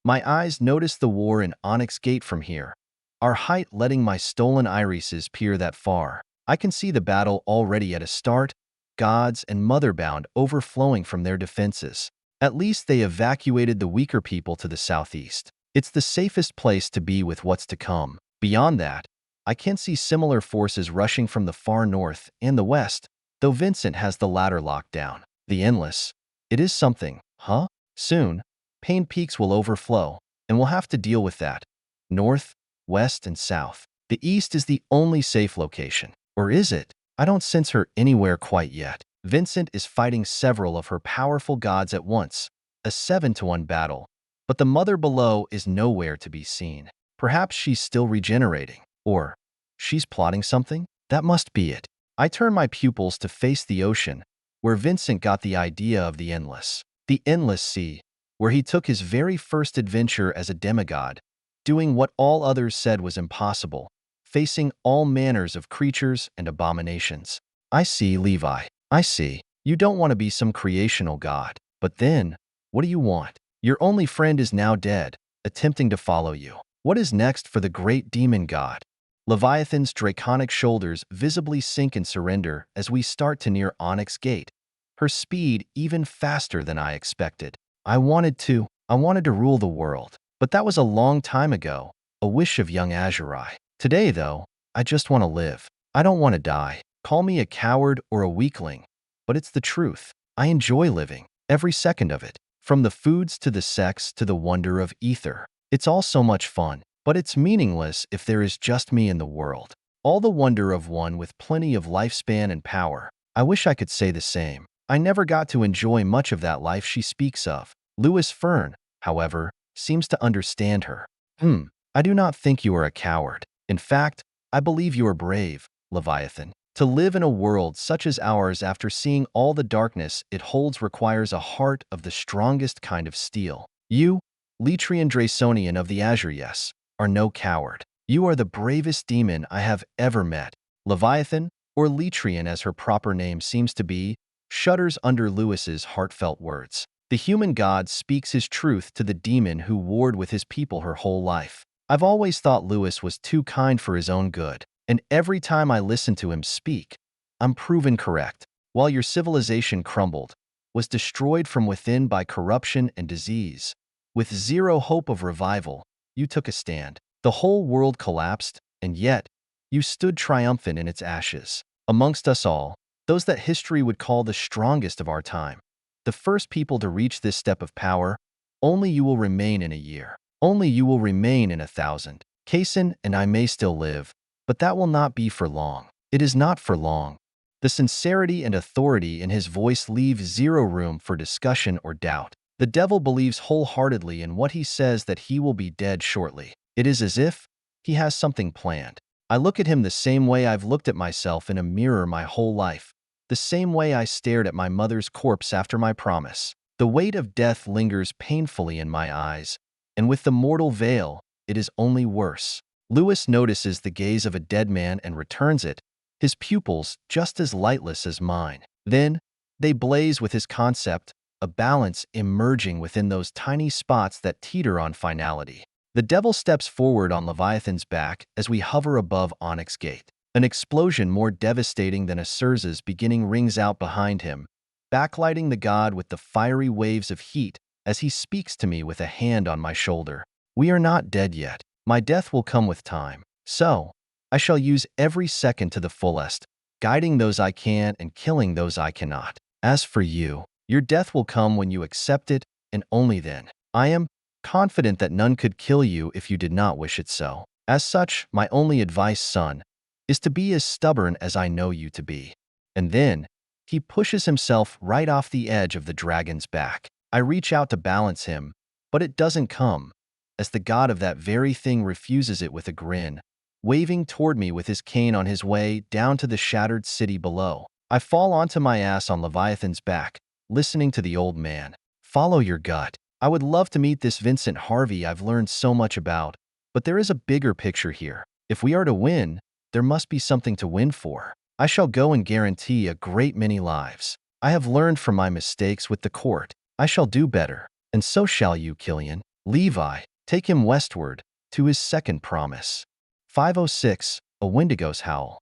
My eyes noticed the war in Onyx Gate from here, our height letting my stolen irises peer that far. I can see the battle already at a start, gods and motherbound overflowing from their defenses. At least they evacuated the weaker people to the southeast. It's the safest place to be with what's to come. Beyond that, I can see similar forces rushing from the far north and the west, though Vincent has the latter locked down. The endless. It is something, huh? Soon, Pain Peaks will overflow, and we'll have to deal with that. North, west, and south. The east is the only safe location. Or is it? I don't sense her anywhere quite yet. Vincent is fighting several of her powerful gods at once, a 7-to-1 battle, but the mother below is nowhere to be seen. Perhaps she's still regenerating. Or she's plotting something? That must be it. I turn my pupils to face the ocean, where Vincent got the idea of the endless. The endless sea, where he took his very first adventure as a demigod, doing what all others said was impossible, facing all manners of creatures and abominations. I see, Levi. I see. You don't want to be some creational god. But then, what do you want? Your only friend is now dead, attempting to follow you. What is next for the great demon god? Leviathan's draconic shoulders visibly sink and surrender as we start to near Onyx Gate, her speed even faster than I expected. I wanted to rule the world, but that was a long time ago, a wish of young Azurai. Today, though, I just want to live. I don't want to die. Call me a coward or a weakling, but it's the truth. I enjoy living, every second of it, from the foods to the sex to the wonder of ether. It's all so much fun, but it's meaningless if there is just me in the world. All the wonder of one with plenty of lifespan and power. I wish I could say the same. I never got to enjoy much of that life she speaks of. Lewis Fern, however, seems to understand her. I do not think you are a coward. In fact, I believe you are brave, Leviathan. To live in a world such as ours after seeing all the darkness it holds requires a heart of the strongest kind of steel. You, Letrian Draconian of the Azure, yes, are no coward. You are the bravest demon I have ever met. Leviathan, or Letrian as her proper name seems to be, shudders under Lewis's heartfelt words. The human god speaks his truth to the demon who warred with his people her whole life. I've always thought Lewis was too kind for his own good, and every time I listen to him speak, I'm proven correct. While your civilization crumbled, was destroyed from within by corruption and disease, with zero hope of revival, you took a stand. The whole world collapsed, and yet, you stood triumphant in its ashes. Amongst us all, those that history would call the strongest of our time, the first people to reach this step of power, only you will remain in a year. Only you will remain in 1,000. Kaysen and I may still live, but that will not be for long. It is not for long. The sincerity and authority in his voice leave zero room for discussion or doubt. The devil believes wholeheartedly in what he says that he will be dead shortly. It is as if he has something planned. I look at him the same way I've looked at myself in a mirror my whole life, the same way I stared at my mother's corpse after my promise. The weight of death lingers painfully in my eyes, and with the mortal veil, it is only worse. Lewis notices the gaze of a dead man and returns it, his pupils just as lightless as mine. Then, they blaze with his concept, a balance emerging within those tiny spots that teeter on finality. The devil steps forward on Leviathan's back as we hover above Onyx Gate. An explosion more devastating than a Circe's beginning rings out behind him, backlighting the god with the fiery waves of heat as he speaks to me with a hand on my shoulder. We are not dead yet. My death will come with time. So, I shall use every second to the fullest, guiding those I can and killing those I cannot. As for you, your death will come when you accept it, and only then. I am confident that none could kill you if you did not wish it so. As such, my only advice, son, is to be as stubborn as I know you to be. And then, he pushes himself right off the edge of the dragon's back. I reach out to balance him, but it doesn't come, as the god of that very thing refuses it with a grin, waving toward me with his cane on his way down to the shattered city below. I fall onto my ass on Leviathan's back, listening to the old man. Follow your gut. I would love to meet this Vincent Harvey I've learned so much about, but there is a bigger picture here. If we are to win, there must be something to win for. I shall go and guarantee a great many lives. I have learned from my mistakes with the court. I shall do better, and so shall you, Killian. Levi, take him westward, to his second promise. 506, a Wendigo's howl.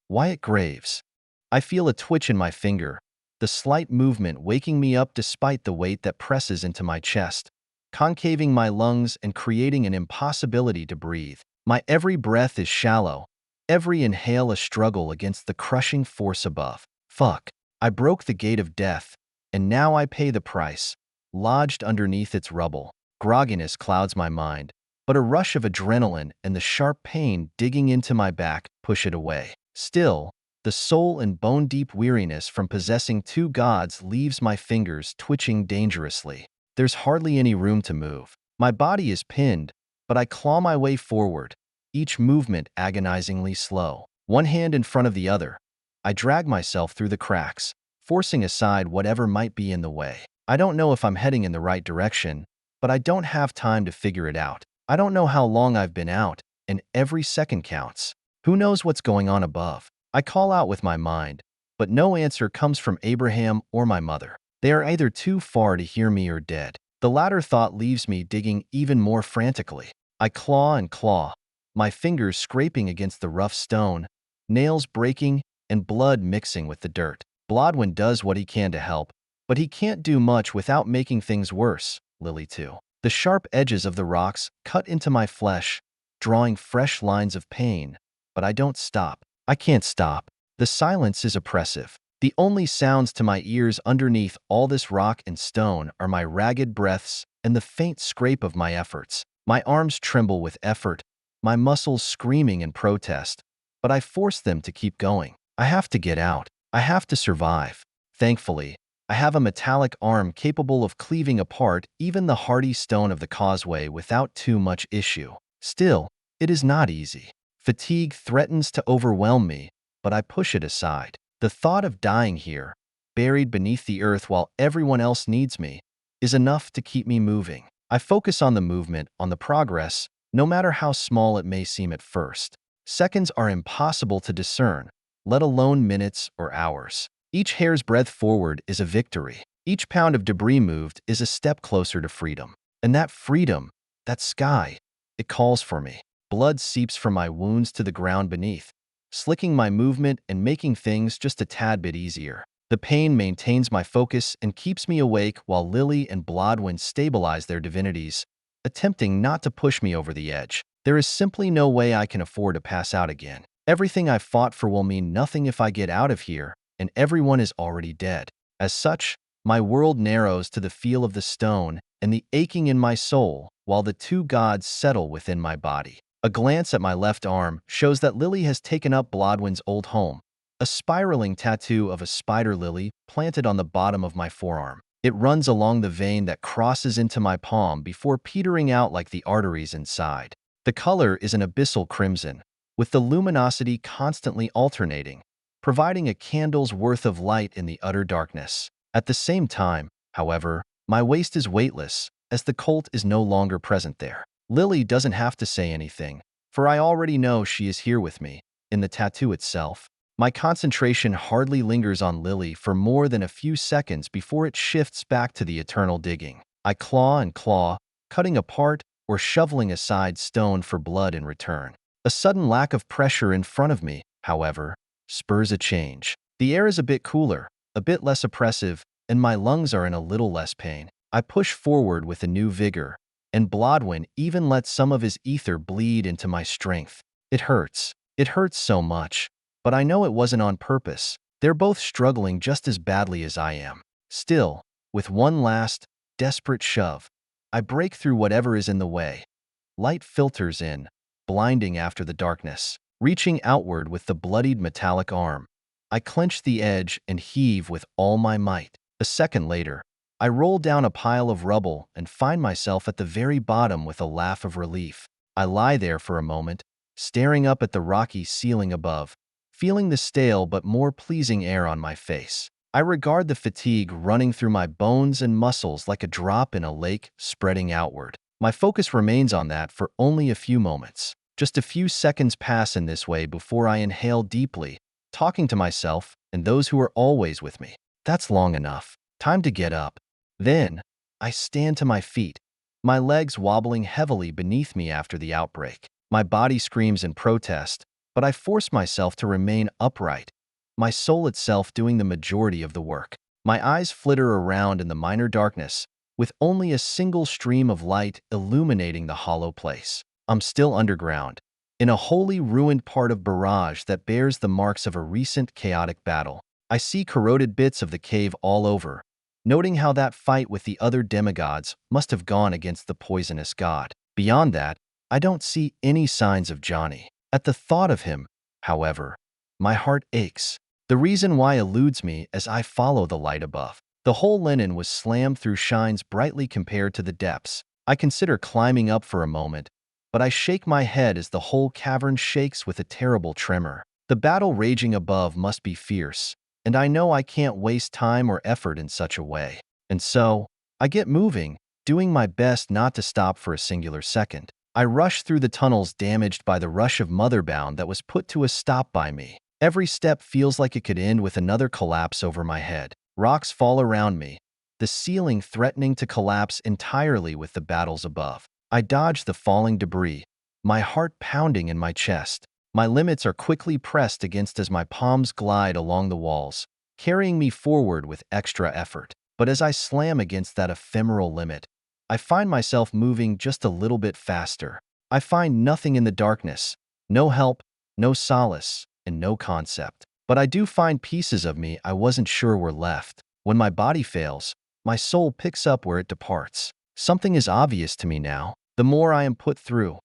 Wyatt Graves. I feel a twitch in my finger, the slight movement waking me up despite the weight that presses into my chest, concaving my lungs and creating an impossibility to breathe. My every breath is shallow, every inhale a struggle against the crushing force above. Fuck. I broke the gate of death, and now I pay the price, lodged underneath its rubble. Grogginess clouds my mind, but a rush of adrenaline and the sharp pain digging into my back push it away. Still, the soul and bone-deep weariness from possessing two gods leaves my fingers twitching dangerously. There's hardly any room to move. My body is pinned, but I claw my way forward, each movement agonizingly slow. One hand in front of the other, I drag myself through the cracks, forcing aside whatever might be in the way. I don't know if I'm heading in the right direction, but I don't have time to figure it out. I don't know how long I've been out, and every second counts. Who knows what's going on above? I call out with my mind, but no answer comes from Abraham or my mother. They are either too far to hear me or dead. The latter thought leaves me digging even more frantically. I claw and claw, my fingers scraping against the rough stone, nails breaking and blood mixing with the dirt. Blodwyn does what he can to help, but he can't do much without making things worse. Lily too. The sharp edges of the rocks cut into my flesh, drawing fresh lines of pain, but I don't stop. I can't stop. The silence is oppressive. The only sounds to my ears underneath all this rock and stone are my ragged breaths and the faint scrape of my efforts. My arms tremble with effort, my muscles screaming in protest, but I force them to keep going. I have to get out. I have to survive. Thankfully, I have a metallic arm capable of cleaving apart even the hardy stone of the causeway without too much issue. Still, it is not easy. Fatigue threatens to overwhelm me, but I push it aside. The thought of dying here, buried beneath the earth while everyone else needs me, is enough to keep me moving. I focus on the movement, on the progress, no matter how small it may seem at first. Seconds are impossible to discern, let alone minutes or hours. Each hair's breadth forward is a victory. Each pound of debris moved is a step closer to freedom. And that freedom, that sky, it calls for me. Blood seeps from my wounds to the ground beneath, slicking my movement and making things just a tad bit easier. The pain maintains my focus and keeps me awake while Lily and Blodwyn stabilize their divinities, attempting not to push me over the edge. There is simply no way I can afford to pass out again. Everything I've fought for will mean nothing if I get out of here, and everyone is already dead. As such, my world narrows to the feel of the stone and the aching in my soul while the two gods settle within my body. A glance at my left arm shows that Lily has taken up Blodwyn's old home, a spiraling tattoo of a spider lily planted on the bottom of my forearm. It runs along the vein that crosses into my palm before petering out like the arteries inside. The color is an abyssal crimson, with the luminosity constantly alternating, providing a candle's worth of light in the utter darkness. At the same time, however, my waist is weightless, as the colt is no longer present there. Lily doesn't have to say anything, for I already know she is here with me, in the tattoo itself. My concentration hardly lingers on Lily for more than a few seconds before it shifts back to the eternal digging. I claw and claw, cutting apart or shoveling aside stone for blood in return. A sudden lack of pressure in front of me, however, spurs a change. The air is a bit cooler, a bit less oppressive, and my lungs are in a little less pain. I push forward with a new vigor, and Blodwyn even lets some of his ether bleed into my strength. It hurts. It hurts so much, but I know it wasn't on purpose. They're both struggling just as badly as I am. Still, with one last, desperate shove, I break through whatever is in the way. Light filters in, blinding after the darkness. Reaching outward with the bloodied metallic arm, I clench the edge and heave with all my might. A second later, I roll down a pile of rubble and find myself at the very bottom with a laugh of relief. I lie there for a moment, staring up at the rocky ceiling above, feeling the stale but more pleasing air on my face. I regard the fatigue running through my bones and muscles like a drop in a lake spreading outward. My focus remains on that for only a few moments. Just a few seconds pass in this way before I inhale deeply, talking to myself and those who are always with me. That's long enough. Time to get up. Then, I stand to my feet, my legs wobbling heavily beneath me after the outbreak. My body screams in protest, but I force myself to remain upright, my soul itself doing the majority of the work. My eyes flitter around in the minor darkness, with only a single stream of light illuminating the hollow place. I'm still underground, in a wholly ruined part of Barrage that bears the marks of a recent chaotic battle. I see corroded bits of the cave all over, noting how that fight with the other demigods must have gone against the poisonous god. Beyond that, I don't see any signs of Johnny. At the thought of him, however, my heart aches. The reason why eludes me as I follow the light above. The whole linen was slammed through shines brightly compared to the depths. I consider climbing up for a moment, but I shake my head as the whole cavern shakes with a terrible tremor. The battle raging above must be fierce, and I know I can't waste time or effort in such a way. And so, I get moving, doing my best not to stop for a singular second. I rush through the tunnels damaged by the rush of motherbound that was put to a stop by me. Every step feels like it could end with another collapse over my head. Rocks fall around me, the ceiling threatening to collapse entirely with the battles above. I dodge the falling debris, my heart pounding in my chest. My limits are quickly pressed against as my palms glide along the walls, carrying me forward with extra effort. But as I slam against that ephemeral limit, I find myself moving just a little bit faster. I find nothing in the darkness, no help, no solace, and no concept. But I do find pieces of me I wasn't sure were left. When my body fails, my soul picks up where it departs. Something is obvious to me now. The more I am put through,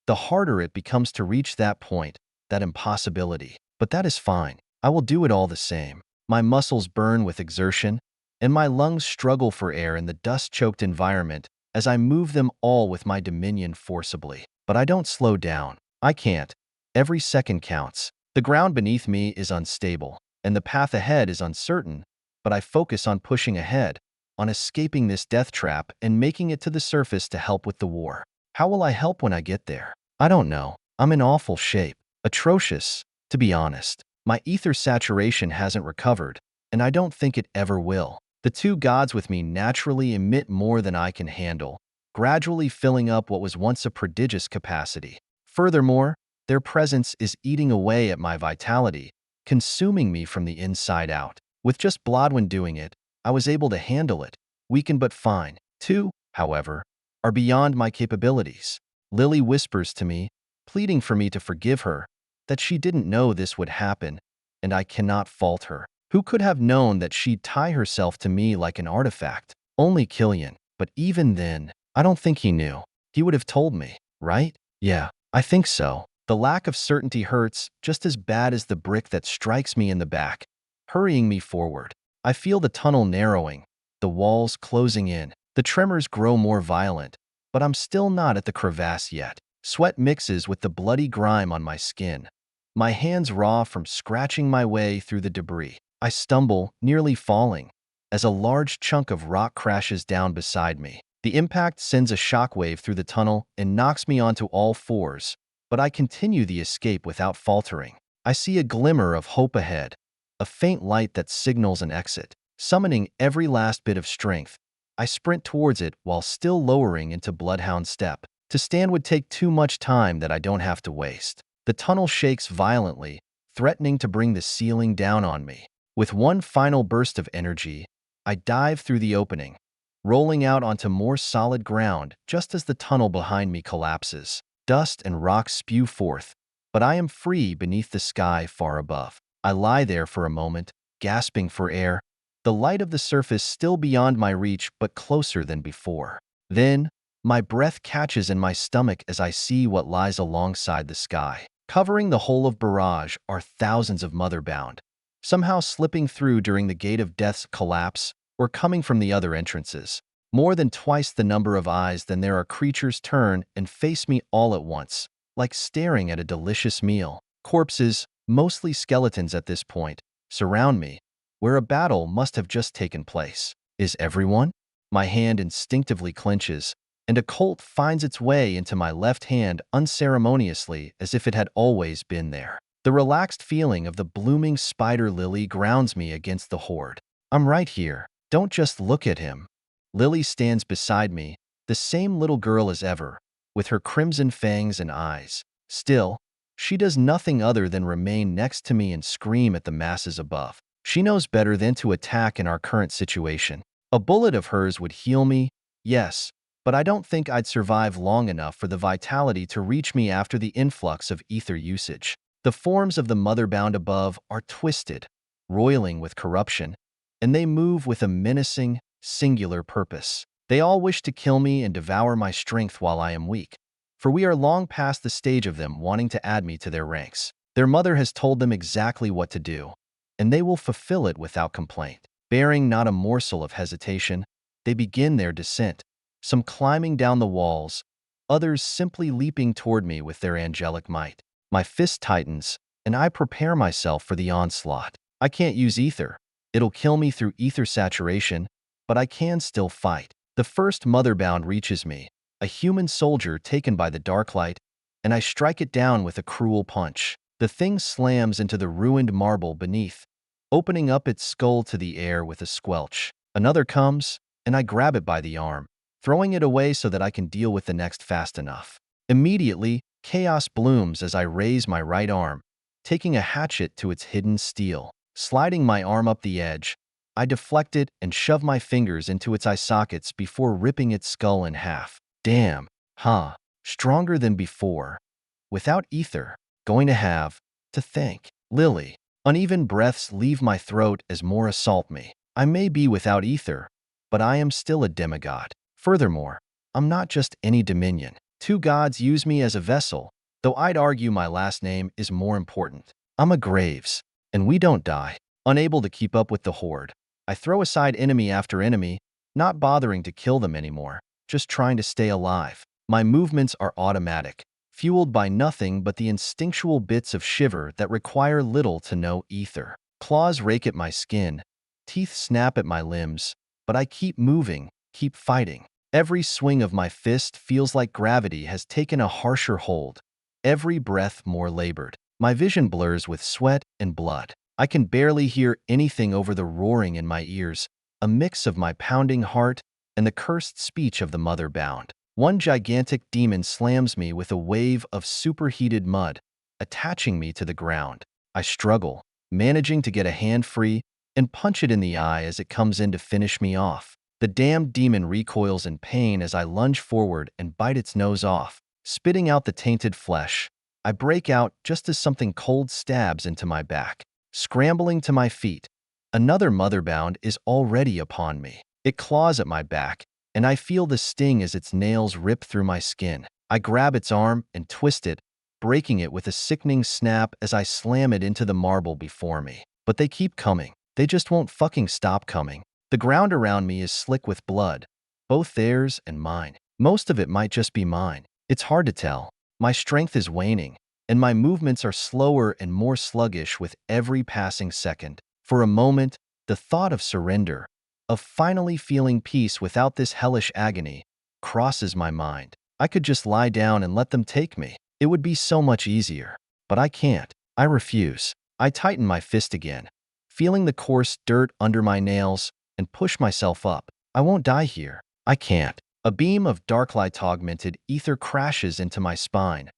the harder it becomes to reach that point, that impossibility. But that is fine. I will do it all the same. My muscles burn with exertion, and my lungs struggle for air in the dust-choked environment as I move them all with my dominion forcibly. But I don't slow down. I can't. Every second counts. The ground beneath me is unstable, and the path ahead is uncertain, but I focus on pushing ahead, on escaping this death trap and making it to the surface to help with the war. How will I help when I get there? I don't know. I'm in awful shape. Atrocious, to be honest. My ether saturation hasn't recovered, and I don't think it ever will. The two gods with me naturally emit more than I can handle, gradually filling up what was once a prodigious capacity. Furthermore, their presence is eating away at my vitality, consuming me from the inside out. With just Blodwyn doing it, I was able to handle it, weakened but fine. Two, however, are beyond my capabilities. Lily whispers to me, pleading for me to forgive her, that she didn't know this would happen, and I cannot fault her. Who could have known that she'd tie herself to me like an artifact? Only Killian. But even then, I don't think he knew. He would have told me, right? Yeah, I think so. The lack of certainty hurts just as bad as the brick that strikes me in the back, hurrying me forward. I feel the tunnel narrowing, the walls closing in. The tremors grow more violent, but I'm still not at the crevasse yet. Sweat mixes with the bloody grime on my skin, my hands raw from scratching my way through the debris. I stumble, nearly falling, as a large chunk of rock crashes down beside me. The impact sends a shockwave through the tunnel and knocks me onto all fours, but I continue the escape without faltering. I see a glimmer of hope ahead, a faint light that signals an exit. Summoning every last bit of strength, I sprint towards it while still lowering into Bloodhound step. To stand would take too much time that I don't have to waste. The tunnel shakes violently, threatening to bring the ceiling down on me. With one final burst of energy, I dive through the opening, rolling out onto more solid ground just as the tunnel behind me collapses. Dust and rocks spew forth, but I am free beneath the sky far above. I lie there for a moment, gasping for air, the light of the surface still beyond my reach but closer than before. Then, my breath catches in my stomach as I see what lies alongside the sky. Covering the whole of Barrage are thousands of motherbound, somehow slipping through during the Gate of Death's collapse or coming from the other entrances. More than twice the number of eyes than there are creatures turn and face me all at once, like staring at a delicious meal. Corpses, mostly skeletons at this point, surround me, where a battle must have just taken place. Is everyone? My hand instinctively clenches, and a Colt finds its way into my left hand unceremoniously as if it had always been there. The relaxed feeling of the blooming spider lily grounds me against the horde. I'm right here. Don't just look at him. Lily stands beside me, the same little girl as ever, with her crimson fangs and eyes. Still, she does nothing other than remain next to me and scream at the masses above. She knows better than to attack in our current situation. A bullet of hers would heal me, yes, but I don't think I'd survive long enough for the vitality to reach me after the influx of ether usage. The forms of the motherbound above are twisted, roiling with corruption, and they move with a menacing, singular purpose. They all wish to kill me and devour my strength while I am weak, for we are long past the stage of them wanting to add me to their ranks. Their mother has told them exactly what to do, and they will fulfill it without complaint. Bearing not a morsel of hesitation, they begin their descent, some climbing down the walls, others simply leaping toward me with their angelic might. My fist tightens, and I prepare myself for the onslaught. I can't use ether. It'll kill me through ether saturation, but I can still fight. The first motherbound reaches me, a human soldier taken by the dark light, and I strike it down with a cruel punch. The thing slams into the ruined marble beneath, opening up its skull to the air with a squelch. Another comes, and I grab it by the arm, throwing it away so that I can deal with the next fast enough. Immediately, chaos blooms as I raise my right arm, taking a hatchet to its hidden steel. Sliding my arm up the edge, I deflect it and shove my fingers into its eye sockets before ripping its skull in half. Damn, huh? Stronger than before. Without ether, going to have to thank Lily. Uneven breaths leave my throat as more assault me. I may be without ether, but I am still a demigod. Furthermore, I'm not just any dominion. Two gods use me as a vessel, though I'd argue my last name is more important. I'm a Graves, and we don't die. Unable to keep up with the horde, I throw aside enemy after enemy, not bothering to kill them anymore, just trying to stay alive. My movements are automatic, fueled by nothing but the instinctual bits of shiver that require little to no ether. Claws rake at my skin, teeth snap at my limbs, but I keep moving, keep fighting. Every swing of my fist feels like gravity has taken a harsher hold, every breath more labored. My vision blurs with sweat and blood. I can barely hear anything over the roaring in my ears, a mix of my pounding heart and the cursed speech of the motherbound. One gigantic demon slams me with a wave of superheated mud, attaching me to the ground. I struggle, managing to get a hand free and punch it in the eye as it comes in to finish me off. The damned demon recoils in pain as I lunge forward and bite its nose off, spitting out the tainted flesh. I break out just as something cold stabs into my back. Scrambling to my feet, another motherbound is already upon me. It claws at my back, and I feel the sting as its nails rip through my skin. I grab its arm and twist it, breaking it with a sickening snap as I slam it into the marble before me. But they keep coming. They just won't fucking stop coming. The ground around me is slick with blood, both theirs and mine. Most of it might just be mine. It's hard to tell. My strength is waning, and my movements are slower and more sluggish with every passing second. For a moment, the thought of surrender, of finally feeling peace without this hellish agony, crosses my mind. I could just lie down and let them take me. It would be so much easier. But I can't. I refuse. I tighten my fist again, feeling the coarse dirt under my nails, and push myself up. I won't die here. I can't. A beam of dark light augmented ether crashes into my spine,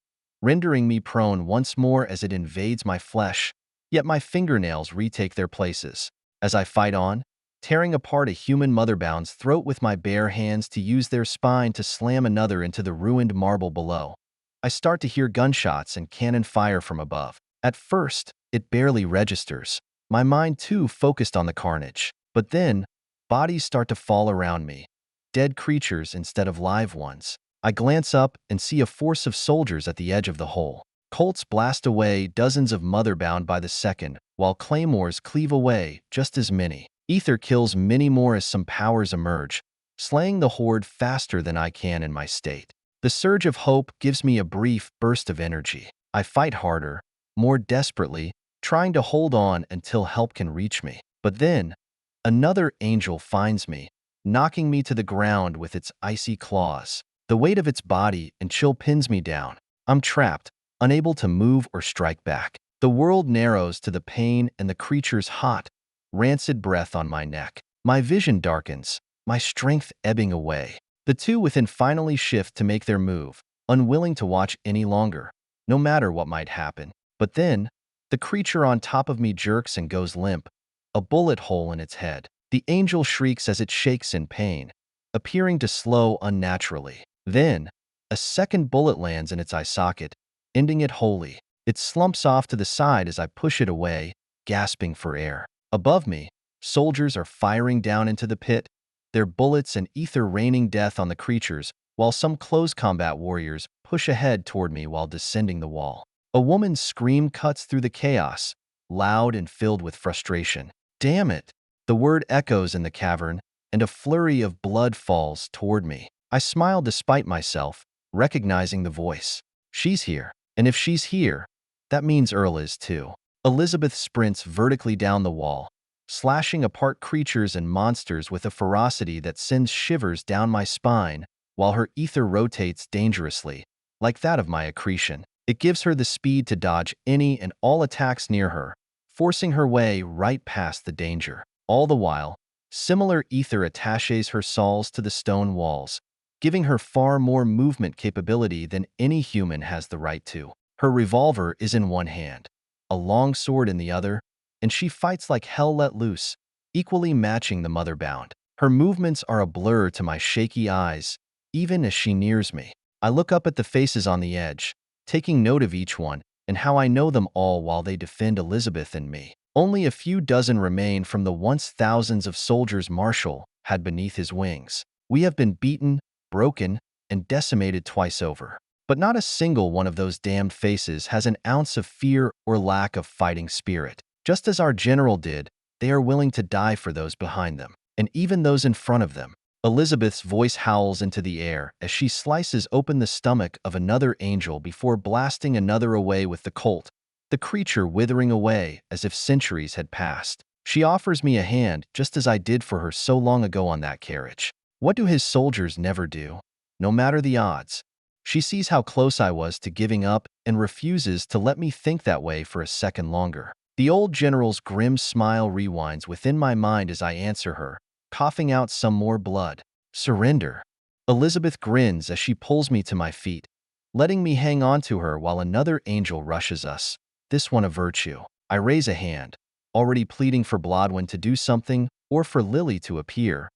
rendering me prone once more as it invades my flesh, yet my fingernails retake their places. As I fight on, tearing apart a human motherbound's throat with my bare hands to use their spine to slam another into the ruined marble below, I start to hear gunshots and cannon fire from above. At first, it barely registers, my mind too focused on the carnage. But then, bodies start to fall around me, dead creatures instead of live ones. I glance up and see a force of soldiers at the edge of the hole. Colts blast away dozens of motherbound by the second, while claymores cleave away just as many. Ether kills many more as some powers emerge, slaying the horde faster than I can in my state. The surge of hope gives me a brief burst of energy. I fight harder, more desperately, trying to hold on until help can reach me. But then, another angel finds me, knocking me to the ground with its icy claws. The weight of its body and chill pins me down. I'm trapped, unable to move or strike back. The world narrows to the pain and the creature's hot, rancid breath on my neck. My vision darkens, my strength ebbing away. The two within finally shift to make their move, unwilling to watch any longer, no matter what might happen. But then, the creature on top of me jerks and goes limp, a bullet hole in its head. The angel shrieks as it shakes in pain, appearing to slow unnaturally. Then, a second bullet lands in its eye socket, ending it wholly. It slumps off to the side as I push it away, gasping for air. Above me, soldiers are firing down into the pit, their bullets and ether raining death on the creatures, while some close combat warriors push ahead toward me while descending the wall. A woman's scream cuts through the chaos, loud and filled with frustration. Damn it! The word echoes in the cavern, and a flurry of blood falls toward me. I smile despite myself, recognizing the voice. She's here, and if she's here, that means Earl is too. Elizabeth sprints vertically down the wall, slashing apart creatures and monsters with a ferocity that sends shivers down my spine, while her ether rotates dangerously, like that of my accretion. It gives her the speed to dodge any and all attacks near her, forcing her way right past the danger. All the while, similar ether attaches her saws to the stone walls, giving her far more movement capability than any human has the right to. Her revolver is in one hand, a long sword in the other, and she fights like hell let loose, equally matching the motherbound. Her movements are a blur to my shaky eyes, even as she nears me. I look up at the faces on the edge, taking note of each one and how I know them all while they defend Elizabeth and me. Only a few dozen remain from the once thousands of soldiers Marshall had beneath his wings. We have been beaten, broken, and decimated twice over. But not a single one of those damned faces has an ounce of fear or lack of fighting spirit. Just as our general did, they are willing to die for those behind them, and even those in front of them. Elizabeth's voice howls into the air as she slices open the stomach of another angel before blasting another away with the Colt, the creature withering away as if centuries had passed. She offers me a hand just as I did for her so long ago on that carriage. What do his soldiers never do? No matter the odds. She sees how close I was to giving up and refuses to let me think that way for a second longer. The old general's grim smile rewinds within my mind as I answer her, coughing out some more blood. Surrender. Elizabeth grins as she pulls me to my feet, letting me hang on to her while another angel rushes us, this one a virtue. I raise a hand, already pleading for Blodwyn to do something or for Lily to appear,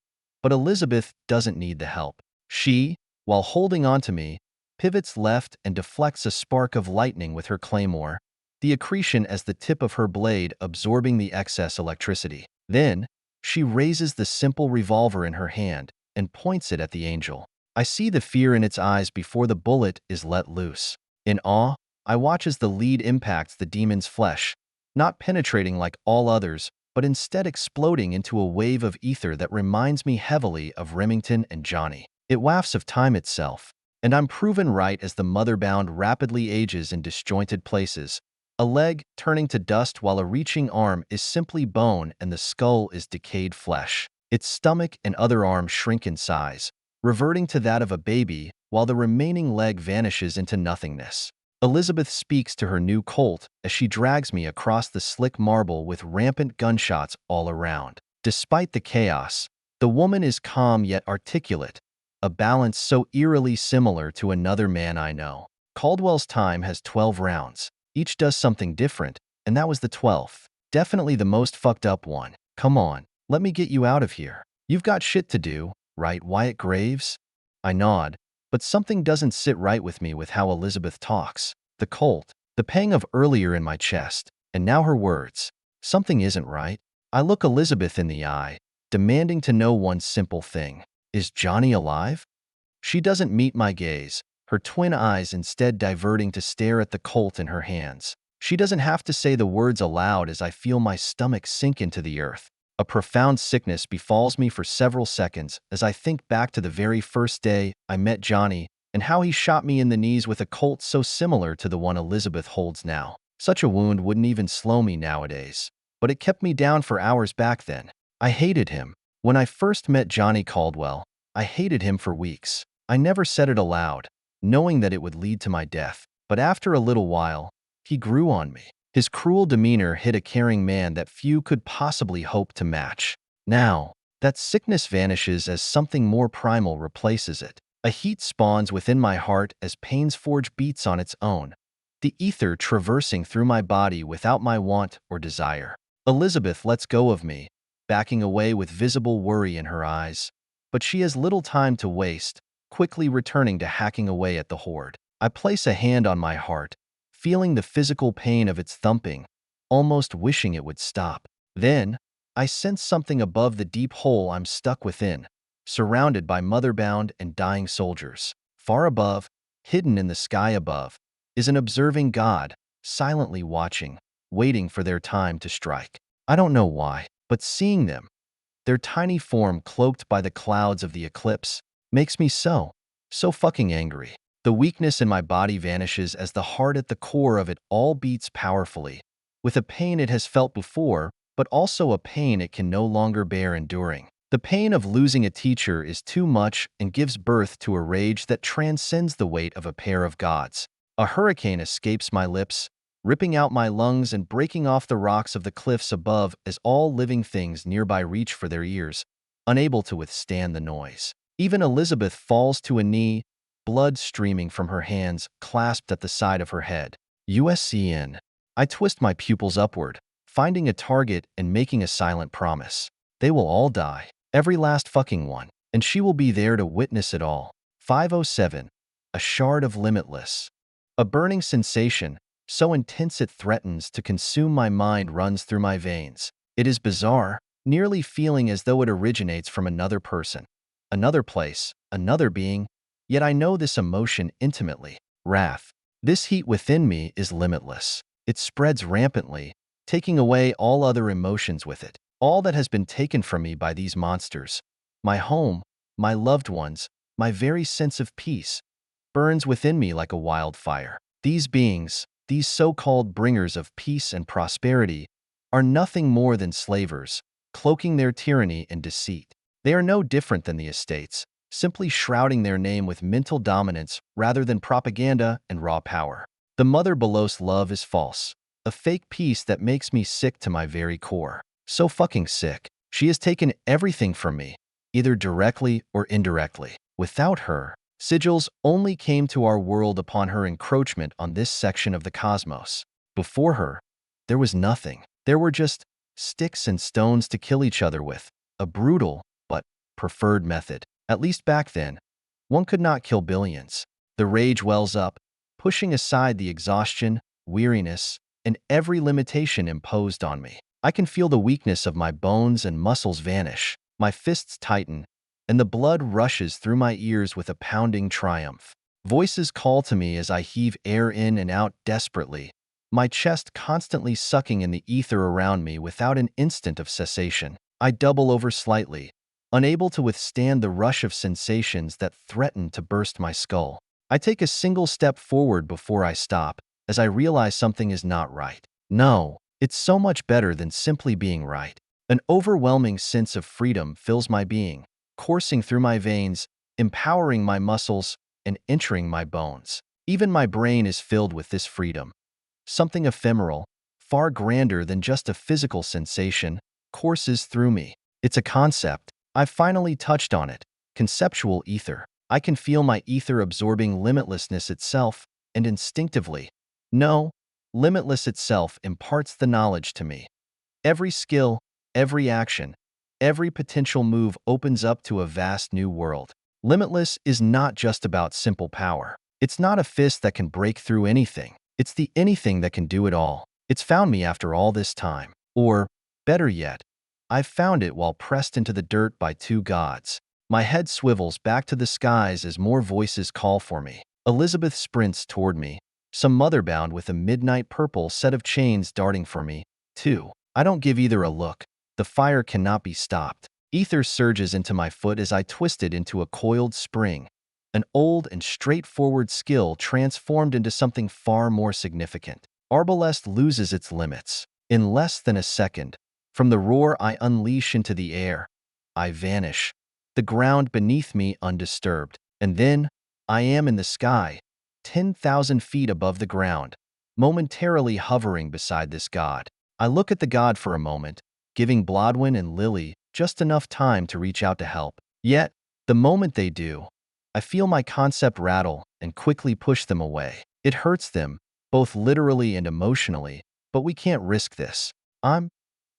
but Elizabeth doesn't need the help. She, while holding on to me, pivots left and deflects a spark of lightning with her claymore, the accretion as the tip of her blade absorbing the excess electricity. Then, she raises the simple revolver in her hand and points it at the angel. I see the fear in its eyes before the bullet is let loose. In awe, I watch as the lead impacts the demon's flesh, not penetrating like all others, but instead exploding into a wave of ether that reminds me heavily of Remington and Johnny. It wafts of time itself, and I'm proven right as the motherbound rapidly ages in disjointed places, a leg turning to dust while a reaching arm is simply bone and the skull is decayed flesh. Its stomach and other arms shrink in size, reverting to that of a baby while the remaining leg vanishes into nothingness. Elizabeth speaks to her new Colt as she drags me across the slick marble with rampant gunshots all around. Despite the chaos, the woman is calm yet articulate, a balance so eerily similar to another man I know. Caldwell's time has 12 rounds. Each does something different, and that was the 12th. Definitely the most fucked up one. Come on, let me get you out of here. You've got shit to do, right, Wyatt Graves? I nod, but something doesn't sit right with me with how Elizabeth talks. The Colt, the pang of earlier in my chest, and now her words. Something isn't right. I look Elizabeth in the eye, demanding to know one simple thing. Is Johnny alive? She doesn't meet my gaze, her twin eyes instead diverting to stare at the Colt in her hands. She doesn't have to say the words aloud as I feel my stomach sink into the earth. A profound sickness befalls me for several seconds as I think back to the very first day I met Johnny and how he shot me in the knees with a Colt so similar to the one Elizabeth holds now. Such a wound wouldn't even slow me nowadays, but it kept me down for hours back then. I hated him. When I first met Johnny Caldwell, I hated him for weeks. I never said it aloud, knowing that it would lead to my death. But after a little while, he grew on me. His cruel demeanor hit a caring man that few could possibly hope to match. Now, that sickness vanishes as something more primal replaces it. A heat spawns within my heart as Pain's Forge beats on its own, the ether traversing through my body without my want or desire. Elizabeth lets go of me, backing away with visible worry in her eyes. but she has little time to waste, quickly returning to hacking away at the horde. I place a hand on my heart, feeling the physical pain of its thumping, almost wishing it would stop. Then, I sense something above the deep hole I'm stuck within, surrounded by motherbound and dying soldiers. Far above, hidden in the sky above, is an observing god, silently watching, waiting for their time to strike. I don't know why, but seeing them, their tiny form cloaked by the clouds of the eclipse, makes me so fucking angry. The weakness in my body vanishes as the heart at the core of it all beats powerfully, with a pain it has felt before, but also a pain it can no longer bear enduring. The pain of losing a teacher is too much and gives birth to a rage that transcends the weight of a pair of gods. A hurricane escapes my lips, ripping out my lungs and breaking off the rocks of the cliffs above as all living things nearby reach for their ears, unable to withstand the noise. Even Elizabeth falls to a knee, blood streaming from her hands clasped at the side of her head. USCN. I twist my pupils upward, finding a target and making a silent promise. They will all die. Every last fucking one. And she will be there to witness it all. 507. A shard of limitless. A burning sensation, so intense it threatens to consume my mind, runs through my veins. It is bizarre, nearly feeling as though it originates from another person, another place, another being, yet I know this emotion intimately. Wrath. This heat within me is limitless. It spreads rampantly, taking away all other emotions with it. All that has been taken from me by these monsters, my home, my loved ones, my very sense of peace, burns within me like a wildfire. These beings, these so-called bringers of peace and prosperity, are nothing more than slavers, cloaking their tyranny and deceit. They are no different than the estates, simply shrouding their name with mental dominance rather than propaganda and raw power. The Mother Below's love is false, a fake peace that makes me sick to my very core. So fucking sick. She has taken everything from me, either directly or indirectly. Without her, Sigils only came to our world upon her encroachment on this section of the cosmos. Before her, there was nothing. There were just sticks and stones to kill each other with, a brutal but preferred method. At least back then, one could not kill billions. The rage wells up, pushing aside the exhaustion, weariness, and every limitation imposed on me. I can feel the weakness of my bones and muscles vanish, my fists tighten, and the blood rushes through my ears with a pounding triumph. Voices call to me as I heave air in and out desperately, my chest constantly sucking in the ether around me without an instant of cessation. I double over slightly, unable to withstand the rush of sensations that threaten to burst my skull. I take a single step forward before I stop, as I realize something is not right. No. It's so much better than simply being right. An overwhelming sense of freedom fills my being, coursing through my veins, empowering my muscles, and entering my bones. Even my brain is filled with this freedom. Something ephemeral, far grander than just a physical sensation, courses through me. It's a concept. I've finally touched on it. Conceptual ether. I can feel my ether absorbing limitlessness itself, and instinctively, no, limitless itself imparts the knowledge to me. Every skill, every action, every potential move opens up to a vast new world. Limitless is not just about simple power. It's not a fist that can break through anything. It's the anything that can do it all. It's found me after all this time. Or, better yet, I've found it while pressed into the dirt by two gods. My head swivels back to the skies as more voices call for me. Elizabeth sprints toward me, some motherbound with a midnight purple set of chains darting for me, too. I don't give either a look. The fire cannot be stopped. Ether surges into my foot as I twist it into a coiled spring, an old and straightforward skill transformed into something far more significant. Arbalest loses its limits. In less than a second, from the roar I unleash into the air, I vanish, the ground beneath me undisturbed. And then, I am in the sky, 10,000 feet above the ground, momentarily hovering beside this god. I look at the god for a moment, giving Blodwyn and Lily just enough time to reach out to help. Yet, the moment they do, I feel my concept rattle and quickly push them away. It hurts them, both literally and emotionally, but we can't risk this. I'm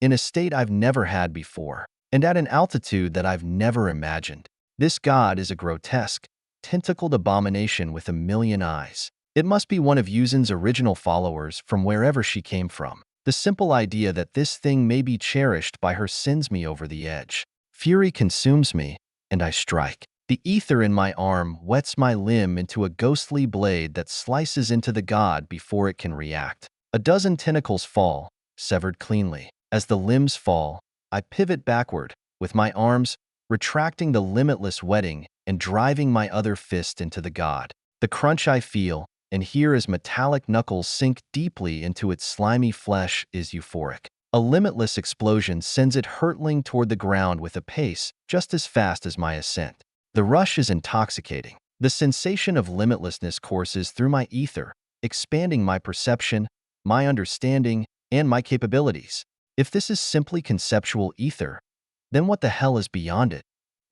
in a state I've never had before, and at an altitude that I've never imagined. This god is a grotesque, tentacled abomination with a million eyes. It must be one of Yuzin's original followers from wherever she came from. The simple idea that this thing may be cherished by her sends me over the edge. Fury consumes me, and I strike. The ether in my arm wets my limb into a ghostly blade that slices into the god before it can react. A dozen tentacles fall, severed cleanly. As the limbs fall, I pivot backward, with my arms retracting the limitless wetting and driving my other fist into the god. The crunch I feel and hear as metallic knuckles sink deeply into its slimy flesh is euphoric. A limitless explosion sends it hurtling toward the ground with a pace just as fast as my ascent. The rush is intoxicating. The sensation of limitlessness courses through my ether, expanding my perception, my understanding, and my capabilities. If this is simply conceptual ether, then what the hell is beyond it?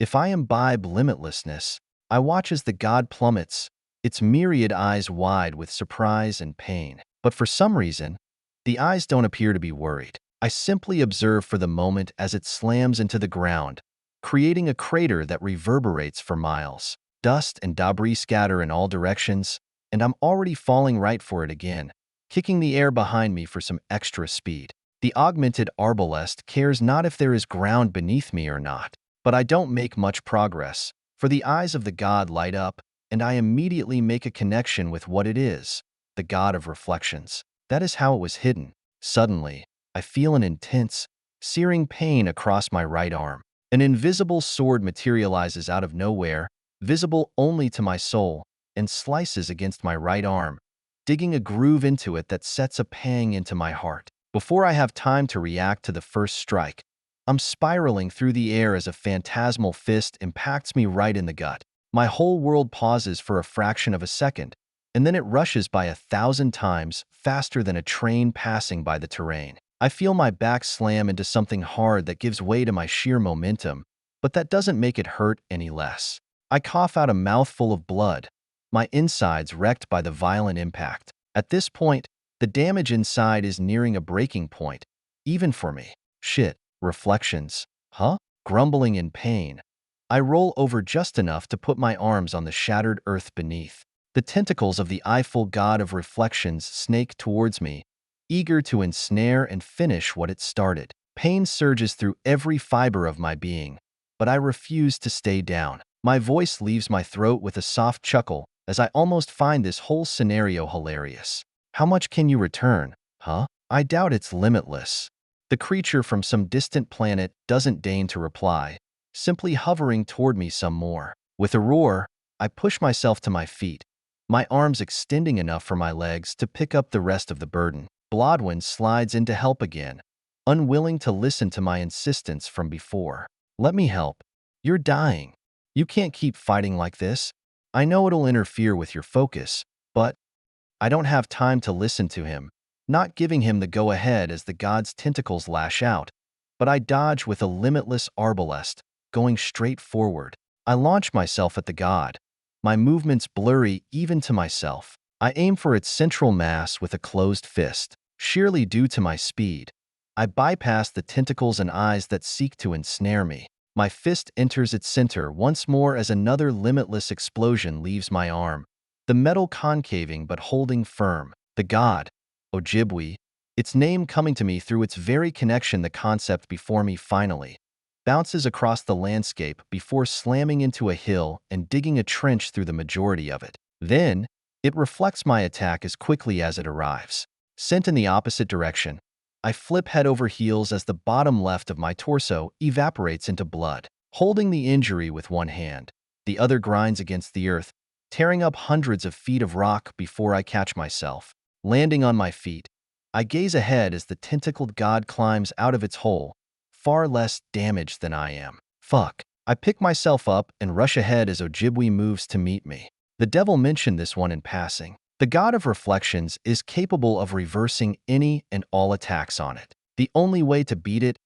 If I imbibe limitlessness, I watch as the god plummets, its myriad eyes wide with surprise and pain. But for some reason, the eyes don't appear to be worried. I simply observe for the moment as it slams into the ground, creating a crater that reverberates for miles. Dust and debris scatter in all directions, and I'm already falling right for it again, kicking the air behind me for some extra speed. The augmented arbalest cares not if there is ground beneath me or not, but I don't make much progress, for the eyes of the god light up, and I immediately make a connection with what it is, the god of reflections. That is how it was hidden. Suddenly, I feel an intense, searing pain across my right arm. An invisible sword materializes out of nowhere, visible only to my soul, and slices against my right arm, digging a groove into it that sets a pang into my heart. Before I have time to react to the first strike, I'm spiraling through the air as a phantasmal fist impacts me right in the gut. My whole world pauses for a fraction of a second, and then it rushes by 1,000 times faster than a train passing by the terrain. I feel my back slam into something hard that gives way to my sheer momentum, but that doesn't make it hurt any less. I cough out a mouthful of blood, my insides wrecked by the violent impact. At this point, the damage inside is nearing a breaking point, even for me. Shit. Reflections. Huh? Grumbling in pain, I roll over just enough to put my arms on the shattered earth beneath. The tentacles of the eyeful god of reflections snake towards me, eager to ensnare and finish what it started. Pain surges through every fiber of my being, but I refuse to stay down. My voice leaves my throat with a soft chuckle as I almost find this whole scenario hilarious. How much can you return, huh? I doubt it's limitless. The creature from some distant planet doesn't deign to reply, simply hovering toward me some more. With a roar, I push myself to my feet, my arms extending enough for my legs to pick up the rest of the burden. Blodwyn slides in to help again, unwilling to listen to my insistence from before. Let me help. You're dying. You can't keep fighting like this. I know it'll interfere with your focus, but I don't have time to listen to him, not giving him the go-ahead as the god's tentacles lash out, but I dodge with a limitless arbalest, going straight forward. I launch myself at the god, my movements blurry even to myself. I aim for its central mass with a closed fist. Sheerly due to my speed, I bypass the tentacles and eyes that seek to ensnare me. My fist enters its center once more as another limitless explosion leaves my arm, the metal concaving but holding firm. The god, Ojibwe, its name coming to me through its very connection the concept before me finally, bounces across the landscape before slamming into a hill and digging a trench through the majority of it. Then, it reflects my attack as quickly as it arrives. Sent in the opposite direction, I flip head over heels as the bottom left of my torso evaporates into blood. Holding the injury with one hand, the other grinds against the earth, tearing up hundreds of feet of rock before I catch myself. Landing on my feet, I gaze ahead as the tentacled god climbs out of its hole, far less damaged than I am. Fuck. I pick myself up and rush ahead as Ojibwe moves to meet me. The devil mentioned this one in passing. The god of reflections is capable of reversing any and all attacks on it. The only way to beat it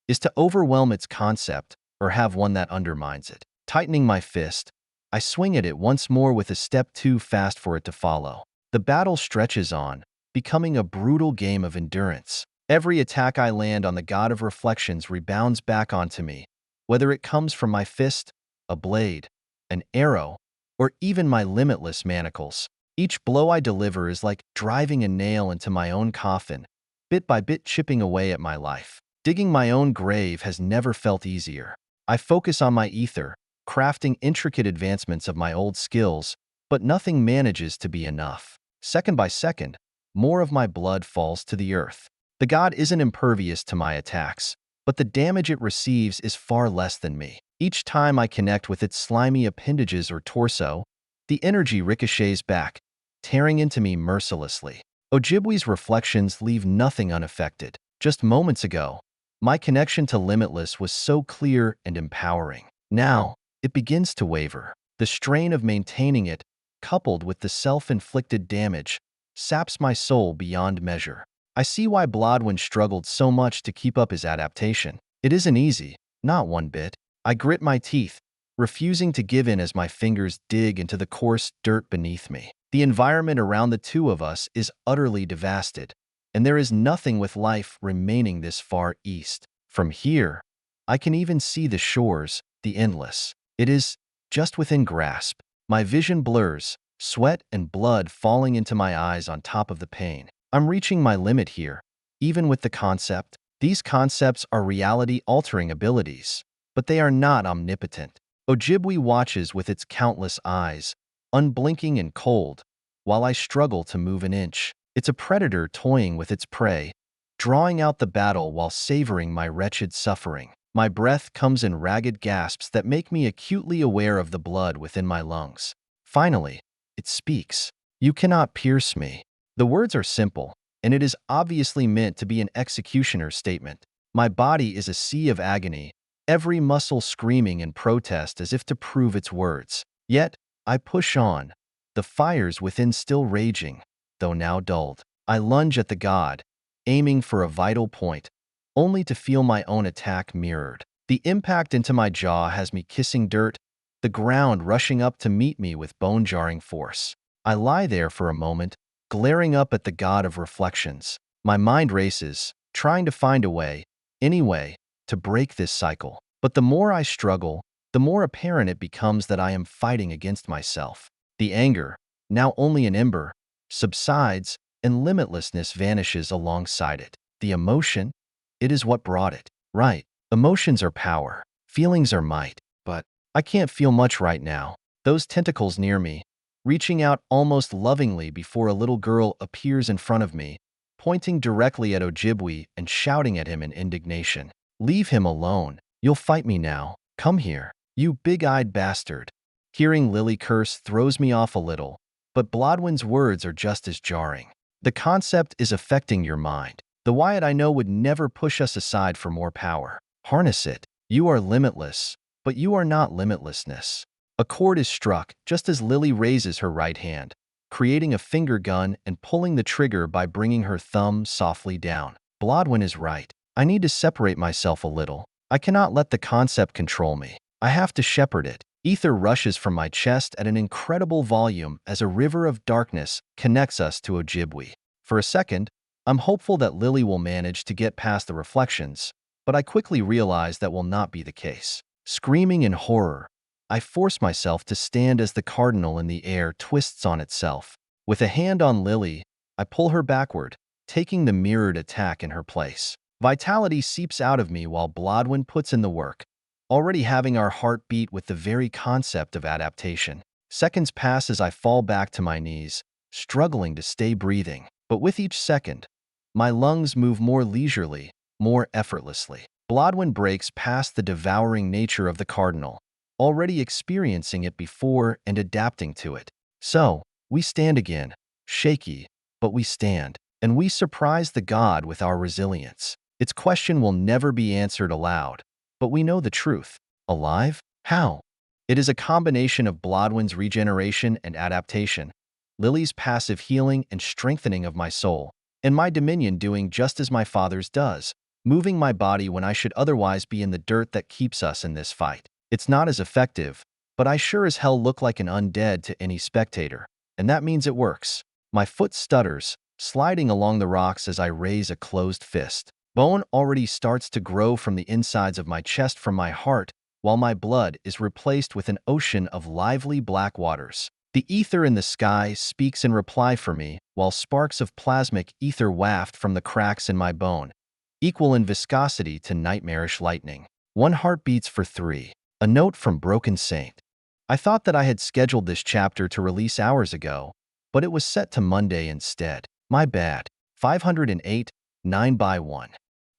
is to overwhelm its concept or have one that undermines it. Tightening my fist, I swing at it once more with a step too fast for it to follow. The battle stretches on, becoming a brutal game of endurance. Every attack I land on the god of reflections rebounds back onto me, whether it comes from my fist a blade, an arrow, or even my limitless manacles. Each blow I deliver is like driving a nail into my own coffin, bit by bit chipping away at my life. Digging my own grave has never felt easier. I focus on my ether, crafting intricate advancements of my old skills, but nothing manages to be enough. Second by second, more of my blood falls to the earth. The god isn't impervious to my attacks, but the damage it receives is far less than me. Each time I connect with its slimy appendages or torso, the energy ricochets back, tearing into me mercilessly. Ojibwe's reflections leave nothing unaffected. Just moments ago, my connection to Limitless was so clear and empowering. Now, it begins to waver. The strain of maintaining it, coupled with the self-inflicted damage, saps my soul beyond measure. I see why Blodwyn struggled so much to keep up his adaptation. It isn't easy, not one bit. I grit my teeth, refusing to give in as my fingers dig into the coarse dirt beneath me. The environment around the two of us is utterly devastated, and there is nothing with life remaining this far east. From here, I can even see the shores, the endless. It is just within grasp. My vision blurs, sweat and blood falling into my eyes on top of the pain. I'm reaching my limit here, even with the concept. These concepts are reality-altering abilities, but they are not omnipotent. Ojibwe watches with its countless eyes, unblinking and cold, while I struggle to move an inch. It's a predator toying with its prey, drawing out the battle while savoring my wretched suffering. My breath comes in ragged gasps that make me acutely aware of the blood within my lungs. Finally, it speaks. "You cannot pierce me." The words are simple, and it is obviously meant to be an executioner's statement. My body is a sea of agony, every muscle screaming in protest as if to prove its words. Yet, I push on, the fires within still raging, though now dulled. I lunge at the god, aiming for a vital point, only to feel my own attack mirrored. The impact into my jaw has me kissing dirt, the ground rushing up to meet me with bone-jarring force. I lie there for a moment, glaring up at the god of reflections. My mind races, trying to find a way, any way, to break this cycle. But the more I struggle, the more apparent it becomes that I am fighting against myself. The anger, now only an ember, subsides, and limitlessness vanishes alongside it. The emotion, it is what brought it. Right, emotions are power, feelings are might, but I can't feel much right now. Those tentacles near me, reaching out almost lovingly before a little girl appears in front of me, pointing directly at Ojibwe and shouting at him in indignation. "Leave him alone. You'll fight me now. Come here, you big-eyed bastard." Hearing Lily curse throws me off a little, but Blodwyn's words are just as jarring. The concept is affecting your mind. The Wyatt I know would never push us aside for more power. Harness it. You are limitless, but you are not limitlessness. A chord is struck just as Lily raises her right hand, creating a finger gun and pulling the trigger by bringing her thumb softly down. Blodwyn is right. I need to separate myself a little. I cannot let the concept control me. I have to shepherd it. Ether rushes from my chest at an incredible volume as a river of darkness connects us to Ojibwe. For a second, I'm hopeful that Lily will manage to get past the reflections, but I quickly realize that will not be the case. Screaming in horror, I force myself to stand as the cardinal in the air twists on itself. With a hand on Lily, I pull her backward, taking the mirrored attack in her place. Vitality seeps out of me while Blodwyn puts in the work, already having our heart beat with the very concept of adaptation. Seconds pass as I fall back to my knees, struggling to stay breathing. But with each second, my lungs move more leisurely, more effortlessly. Blodwyn breaks past the devouring nature of the cardinal, already experiencing it before and adapting to it. So, we stand again, shaky, but we stand, and we surprise the god with our resilience. Its question will never be answered aloud, but we know the truth. Alive? How? It is a combination of Blodwyn's regeneration and adaptation, Lily's passive healing and strengthening of my soul, and my dominion doing just as my father's does, moving my body when I should otherwise be in the dirt that keeps us in this fight. It's not as effective, but I sure as hell look like an undead to any spectator, and that means it works. My foot stutters, sliding along the rocks as I raise a closed fist. Bone already starts to grow from the insides of my chest from my heart, while my blood is replaced with an ocean of lively black waters. The ether in the sky speaks in reply for me, while sparks of plasmic ether waft from the cracks in my bone, equal in viscosity to nightmarish lightning. 1 heart beats for 3. A note from Broken Saint. I thought that I had scheduled this chapter to release hours ago, but it was set to Monday instead. My bad. 508, 9 by 1.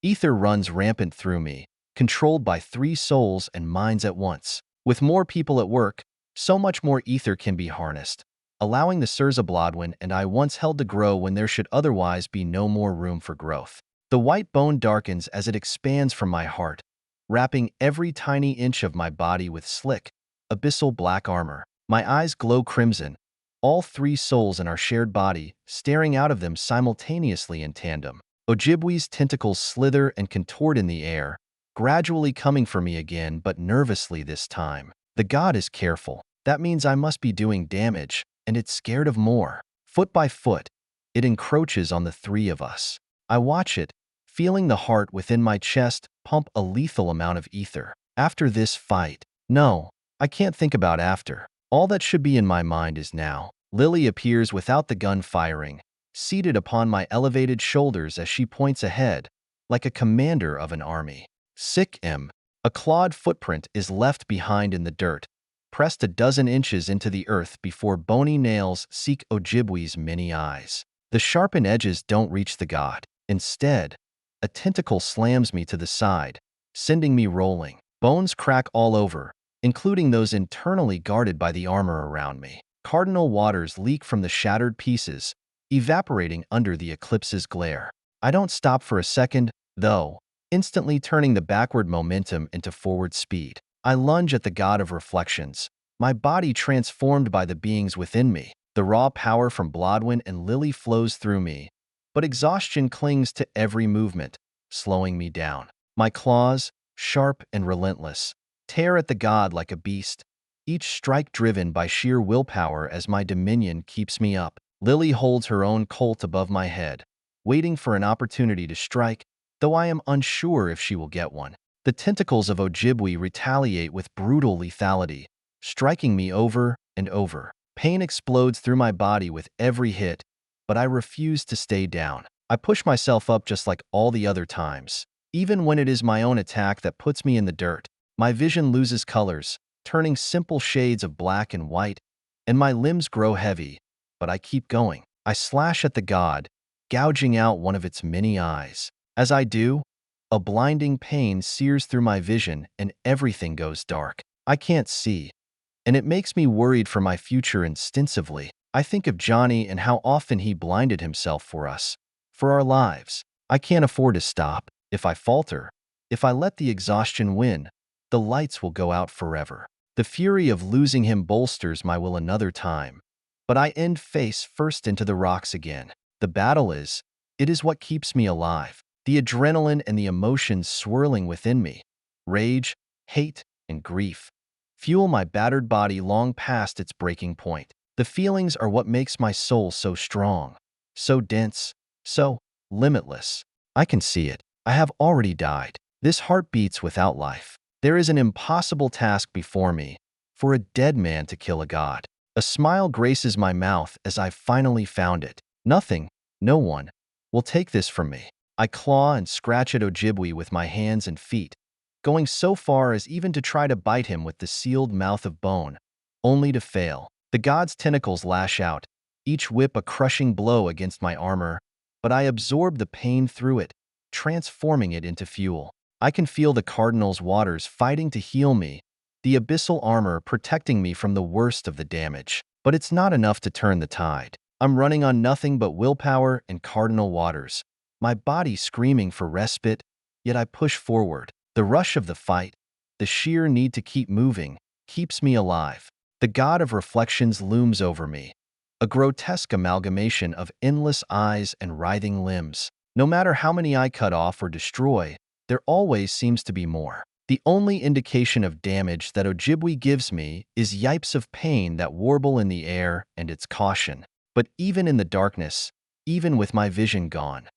Ether runs rampant through me, controlled by 3 souls and minds at once. With more people at work, so much more ether can be harnessed, allowing the Surzabladwin and I once held to grow when there should otherwise be no more room for growth. The white bone darkens as it expands from my heart, wrapping every tiny inch of my body with slick, abyssal black armor. My eyes glow crimson, all 3 souls in our shared body staring out of them simultaneously in tandem. Ojibwe's tentacles slither and contort in the air, gradually coming for me again, but nervously this time. The god is careful. That means I must be doing damage, and it's scared of more. Foot by foot, it encroaches on the 3 of us. I watch it, feeling the heart within my chest pump a lethal amount of ether. After this fight, no, I can't think about after. All that should be in my mind is now. Lily appears without the gun firing, seated upon my elevated shoulders as she points ahead, like a commander of an army. Sick M. A clawed footprint is left behind in the dirt, pressed a dozen inches into the earth before bony nails seek Ojibwe's many eyes. The sharpened edges don't reach the god. Instead, a tentacle slams me to the side, sending me rolling. Bones crack all over, including those internally guarded by the armor around me. Cardinal waters leak from the shattered pieces, evaporating under the eclipse's glare. I don't stop for a second, though, instantly turning the backward momentum into forward speed. I lunge at the god of reflections, my body transformed by the beings within me. The raw power from Blodwyn and Lily flows through me, but exhaustion clings to every movement, slowing me down. My claws, sharp and relentless, tear at the god like a beast, each strike driven by sheer willpower as my dominion keeps me up. Lily holds her own Colt above my head, waiting for an opportunity to strike, though I am unsure if she will get one. The tentacles of Ojibwe retaliate with brutal lethality, striking me over and over. Pain explodes through my body with every hit, but I refuse to stay down. I push myself up just like all the other times. Even when it is my own attack that puts me in the dirt, my vision loses colors, turning simple shades of black and white, and my limbs grow heavy, but I keep going. I slash at the god, gouging out one of its many eyes. As I do, a blinding pain sears through my vision and everything goes dark. I can't see, and it makes me worried for my future instinctively. I think of Johnny and how often he blinded himself for us, for our lives. I can't afford to stop. If I falter, if I let the exhaustion win, the lights will go out forever. The fury of losing him bolsters my will another time, but I end face first into the rocks again. The battle is, it is what keeps me alive. The adrenaline and the emotions swirling within me, rage, hate, and grief, fuel my battered body long past its breaking point. The feelings are what makes my soul so strong, so dense, so limitless. I can see it. I have already died. This heart beats without life. There is an impossible task before me, for a dead man to kill a god. A smile graces my mouth as I've finally found it. Nothing, no one, will take this from me. I claw and scratch at Ojibwe with my hands and feet, going so far as even to try to bite him with the sealed mouth of bone, only to fail. The god's tentacles lash out, each whip a crushing blow against my armor, but I absorb the pain through it, transforming it into fuel. I can feel the cardinal's waters fighting to heal me, the abyssal armor protecting me from the worst of the damage. But it's not enough to turn the tide. I'm running on nothing but willpower and cardinal waters, my body screaming for respite, yet I push forward. The rush of the fight, the sheer need to keep moving, keeps me alive. The god of reflections looms over me, a grotesque amalgamation of endless eyes and writhing limbs. No matter how many I cut off or destroy, there always seems to be more. The only indication of damage that Ojibwe gives me is yipes of pain that warble in the air and its caution. But even in the darkness, even with my vision gone,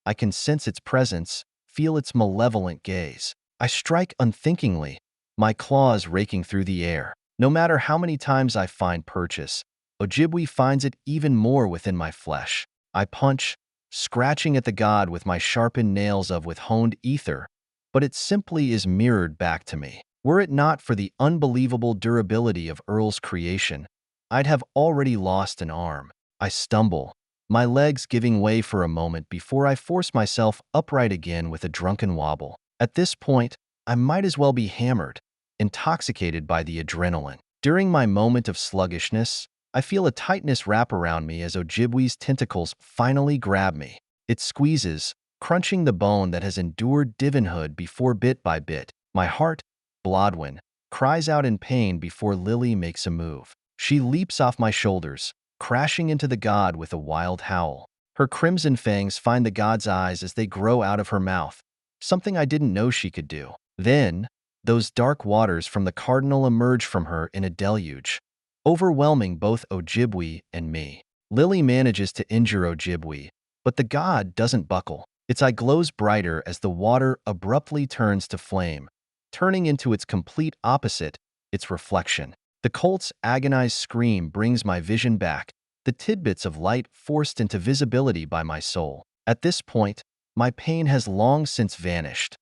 I can sense its presence, feel its malevolent gaze. I strike unthinkingly, my claws raking through the air. No matter how many times I find purchase, Ojibwe finds it even more within my flesh. I punch, scratching at the god with my sharpened nails with honed ether, but it simply is mirrored back to me. Were it not for the unbelievable durability of Earl's creation, I'd have already lost an arm. I stumble, my legs giving way for a moment before I force myself upright again with a drunken wobble. At this point, I might as well be hammered, intoxicated by the adrenaline. During my moment of sluggishness, I feel a tightness wrap around me as Ojibwe's tentacles finally grab me. It squeezes, crunching the bone that has endured divinhood before bit by bit. My heart, Blodwyn, cries out in pain before Lily makes a move. She leaps off my shoulders, crashing into the god with a wild howl. Her crimson fangs find the god's eyes as they grow out of her mouth, something I didn't know she could do. Then, those dark waters from the cardinal emerge from her in a deluge, overwhelming both Ojibwe and me. Lily manages to injure Ojibwe, but the god doesn't buckle. Its eye glows brighter as the water abruptly turns to flame, turning into its complete opposite, its reflection. The colt's agonized scream brings my vision back, the tidbits of light forced into visibility by my soul. At this point, my pain has long since vanished.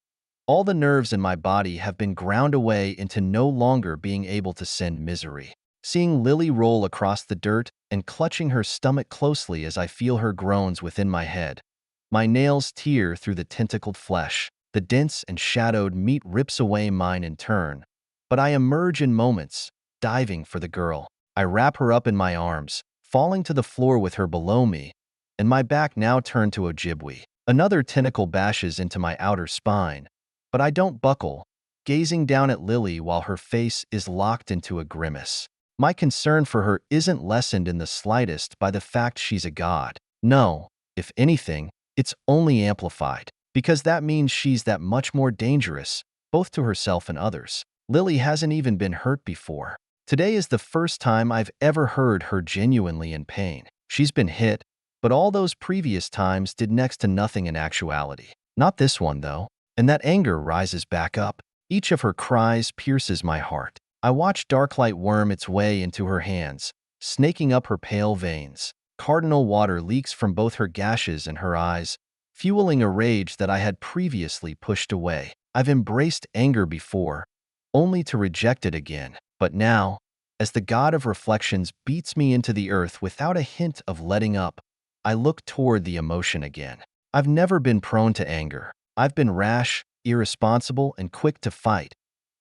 All the nerves in my body have been ground away into no longer being able to send misery. Seeing Lily roll across the dirt and clutching her stomach closely as I feel her groans within my head, my nails tear through the tentacled flesh. The dense and shadowed meat rips away mine in turn, but I emerge in moments, diving for the girl. I wrap her up in my arms, falling to the floor with her below me, and my back now turned to Ojibwe. Another tentacle bashes into my outer spine, but I don't buckle, gazing down at Lily while her face is locked into a grimace. My concern for her isn't lessened in the slightest by the fact she's a god. No, if anything, it's only amplified, because that means she's that much more dangerous, both to herself and others. Lily hasn't even been hurt before. Today is the first time I've ever heard her genuinely in pain. She's been hit, but all those previous times did next to nothing in actuality. Not this one, though, and that anger rises back up. Each of her cries pierces my heart. I watch darklight worm its way into her hands, snaking up her pale veins. Cardinal water leaks from both her gashes and her eyes, fueling a rage that I had previously pushed away. I've embraced anger before, only to reject it again. But now, as the god of reflections beats me into the earth without a hint of letting up, I look toward the emotion again. I've never been prone to anger. I've been rash, irresponsible, and quick to fight,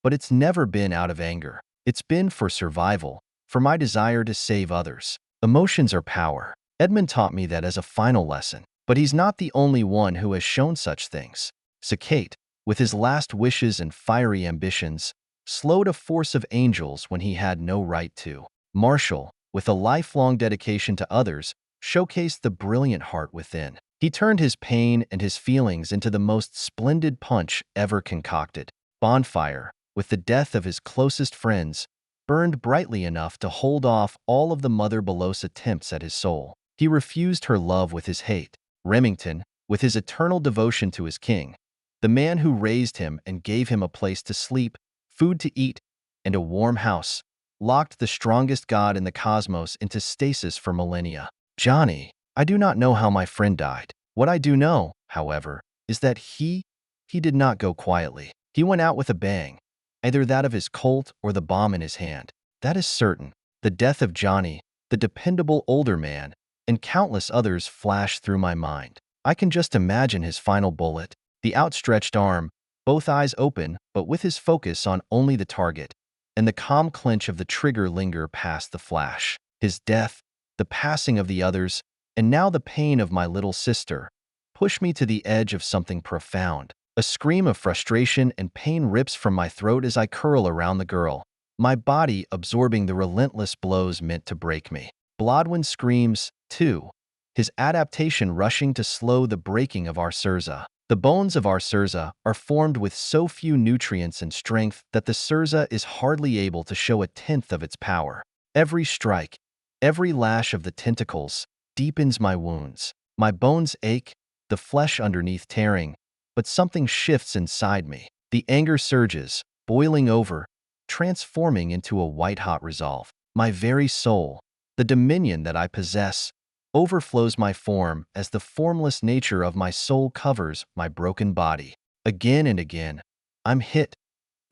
but it's never been out of anger. It's been for survival, for my desire to save others. Emotions are power. Edmund taught me that as a final lesson, but he's not the only one who has shown such things. Sakate, with his last wishes and fiery ambitions, slowed a force of angels when he had no right to. Marshall, with a lifelong dedication to others, showcased the brilliant heart within. He turned his pain and his feelings into the most splendid punch ever concocted. Bonfire, with the death of his closest friends, burned brightly enough to hold off all of the Mother Belos' attempts at his soul. He refused her love with his hate. Remington, with his eternal devotion to his king, the man who raised him and gave him a place to sleep, food to eat, and a warm house, locked the strongest god in the cosmos into stasis for millennia. Johnny, I do not know how my friend died. What I do know, however, is that he did not go quietly. He went out with a bang, either that of his Colt or the bomb in his hand. That is certain. The death of Johnny, the dependable older man, and countless others flash through my mind. I can just imagine his final bullet, the outstretched arm, both eyes open but with his focus on only the target, and the calm clench of the trigger linger past the flash. His death, the passing of the others, and now the pain of my little sister, push me to the edge of something profound. A scream of frustration and pain rips from my throat as I curl around the girl, my body absorbing the relentless blows meant to break me. Blodwyn screams, too, his adaptation rushing to slow the breaking of our Surza. The bones of our Surza are formed with so few nutrients and strength that the Surza is hardly able to show a tenth of its power. Every strike, every lash of the tentacles, deepens my wounds. My bones ache, the flesh underneath tearing, but something shifts inside me. The anger surges, boiling over, transforming into a white-hot resolve. My very soul, the dominion that I possess, overflows my form as the formless nature of my soul covers my broken body. Again and again, I'm hit.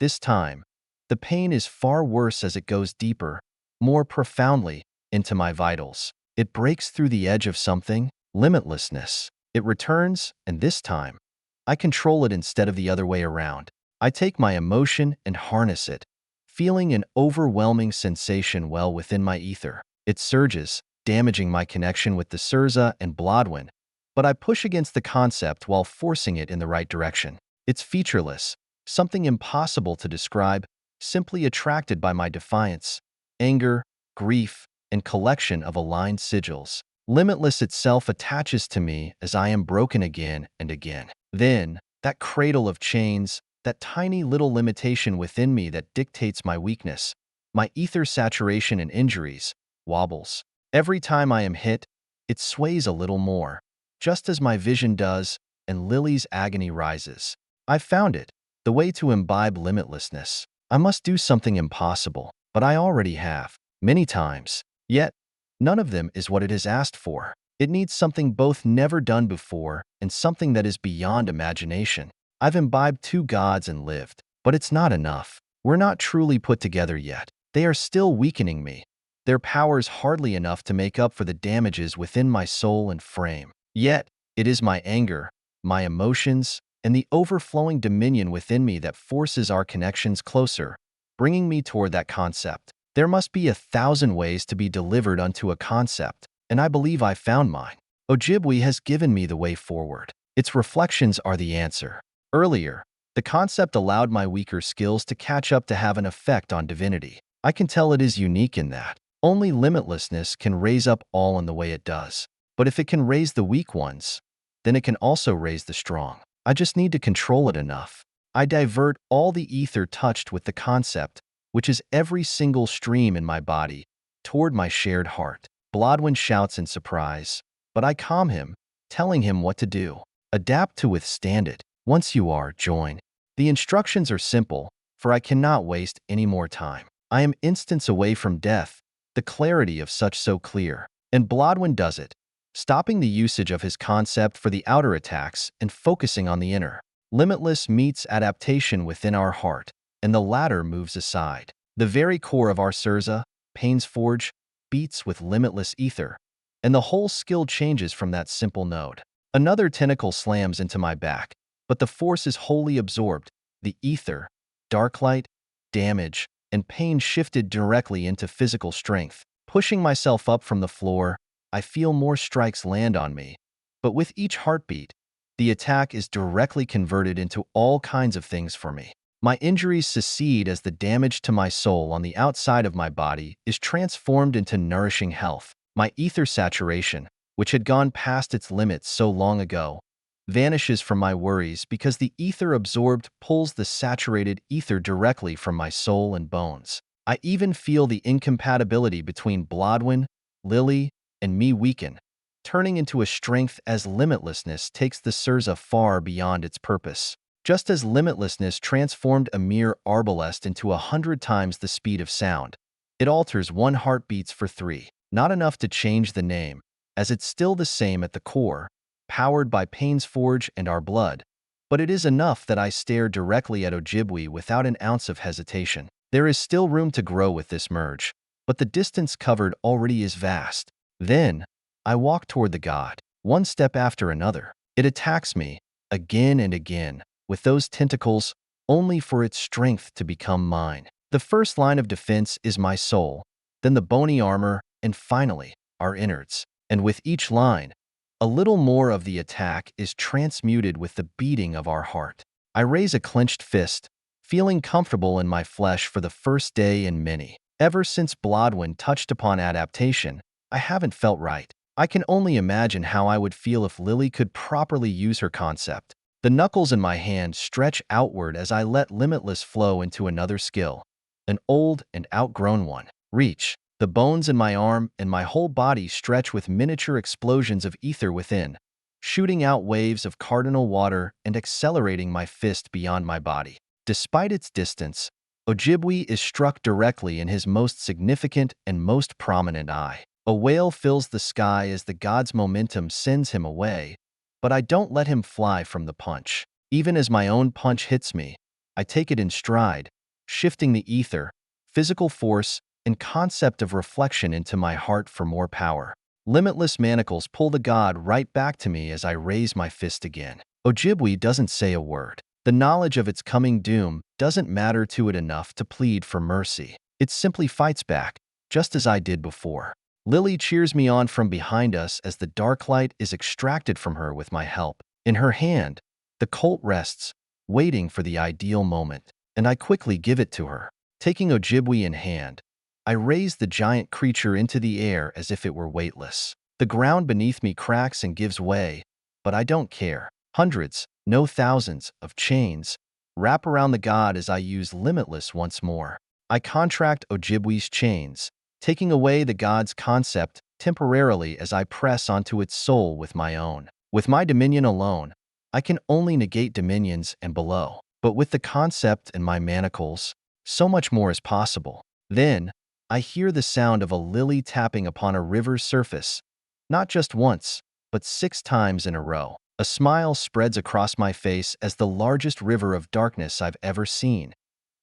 This time, the pain is far worse as it goes deeper, more profoundly, into my vitals. It breaks through the edge of something, limitlessness. It returns, and this time, I control it instead of the other way around. I take my emotion and harness it, feeling an overwhelming sensation well within my ether. It surges, damaging my connection with the Sirza and Blodwyn, but I push against the concept while forcing it in the right direction. It's featureless, something impossible to describe, simply attracted by my defiance, anger, grief, and collection of aligned sigils. Limitless itself attaches to me as I am broken again and again. Then, that cradle of chains, that tiny little limitation within me that dictates my weakness, my ether saturation and injuries, wobbles. Every time I am hit, it sways a little more, just as my vision does, and Lily's agony rises. I've found it, the way to imbibe limitlessness. I must do something impossible, but I already have, many times. Yet, none of them is what it has asked for. It needs something both never done before and something that is beyond imagination. I've imbibed 2 gods and lived, but it's not enough. We're not truly put together yet. They are still weakening me. Their power's hardly enough to make up for the damages within my soul and frame. Yet, it is my anger, my emotions, and the overflowing dominion within me that forces our connections closer, bringing me toward that concept. There must be 1,000 ways to be delivered unto a concept, and I believe I found mine. Ojibwe has given me the way forward. Its reflections are the answer. Earlier, the concept allowed my weaker skills to catch up to have an effect on divinity. I can tell it is unique in that. Only limitlessness can raise up all in the way it does. But if it can raise the weak ones, then it can also raise the strong. I just need to control it enough. I divert all the ether touched with the concept, which is every single stream in my body, toward my shared heart. Blodwyn shouts in surprise, but I calm him, telling him what to do. Adapt to withstand it. Once you are, join. The instructions are simple, for I cannot waste any more time. I am instants away from death, the clarity of such so clear. And Blodwyn does it, stopping the usage of his concept for the outer attacks and focusing on the inner. Limitless meets adaptation within our heart, and the latter moves aside. The very core of our Sirza, Pain's Forge, beats with limitless ether, and the whole skill changes from that simple node. Another tentacle slams into my back, but the force is wholly absorbed. The ether, darklight, damage, and pain shifted directly into physical strength. Pushing myself up from the floor, I feel more strikes land on me, but with each heartbeat, the attack is directly converted into all kinds of things for me. My injuries secede as the damage to my soul on the outside of my body is transformed into nourishing health. My ether saturation, which had gone past its limits so long ago, vanishes from my worries because the ether absorbed pulls the saturated ether directly from my soul and bones. I even feel the incompatibility between Blodwyn, Lily, and me weaken, turning into a strength as limitlessness takes the Sirza far beyond its purpose. Just as limitlessness transformed a mere arbalest into 100 times the speed of sound, it alters 1 heartbeats for 3. Not enough to change the name, as it's still the same at the core, powered by Pain's Forge and our blood, but it is enough that I stare directly at Ojibwe without an ounce of hesitation. There is still room to grow with this merge, but the distance covered already is vast. Then, I walk toward the god, one step after another. It attacks me, again and again, with those tentacles, only for its strength to become mine. The first line of defense is my soul, then the bony armor, and finally, our innards. And with each line, a little more of the attack is transmuted with the beating of our heart. I raise a clenched fist, feeling comfortable in my flesh for the first day in many. Ever since Blodwyn touched upon adaptation, I haven't felt right. I can only imagine how I would feel if Lily could properly use her concept. The knuckles in my hand stretch outward as I let limitless flow into another skill, an old and outgrown one. Reach. The bones in my arm and my whole body stretch with miniature explosions of ether within, shooting out waves of cardinal water and accelerating my fist beyond my body. Despite its distance, Ojibwe is struck directly in his most significant and most prominent eye. A wail fills the sky as the god's momentum sends him away, but I don't let him fly from the punch. Even as my own punch hits me, I take it in stride, shifting the ether, physical force, and concept of reflection into my heart for more power. Limitless manacles pull the god right back to me as I raise my fist again. Ojibwe doesn't say a word. The knowledge of its coming doom doesn't matter to it enough to plead for mercy. It simply fights back, just as I did before. Lily cheers me on from behind us as the dark light is extracted from her with my help. In her hand, the Colt rests, waiting for the ideal moment, and I quickly give it to her. Taking Ojibwe in hand, I raise the giant creature into the air as if it were weightless. The ground beneath me cracks and gives way, but I don't care. Hundreds, no thousands, of chains wrap around the god as I use Limitless once more. I contract Ojibwe's chains, taking away the god's concept temporarily as I press onto its soul with my own. With my dominion alone, I can only negate dominions and below, but with the concept and my manacles, so much more is possible. Then, I hear the sound of a lily tapping upon a river's surface, not just once, but 6 times in a row. A smile spreads across my face as the largest river of darkness I've ever seen,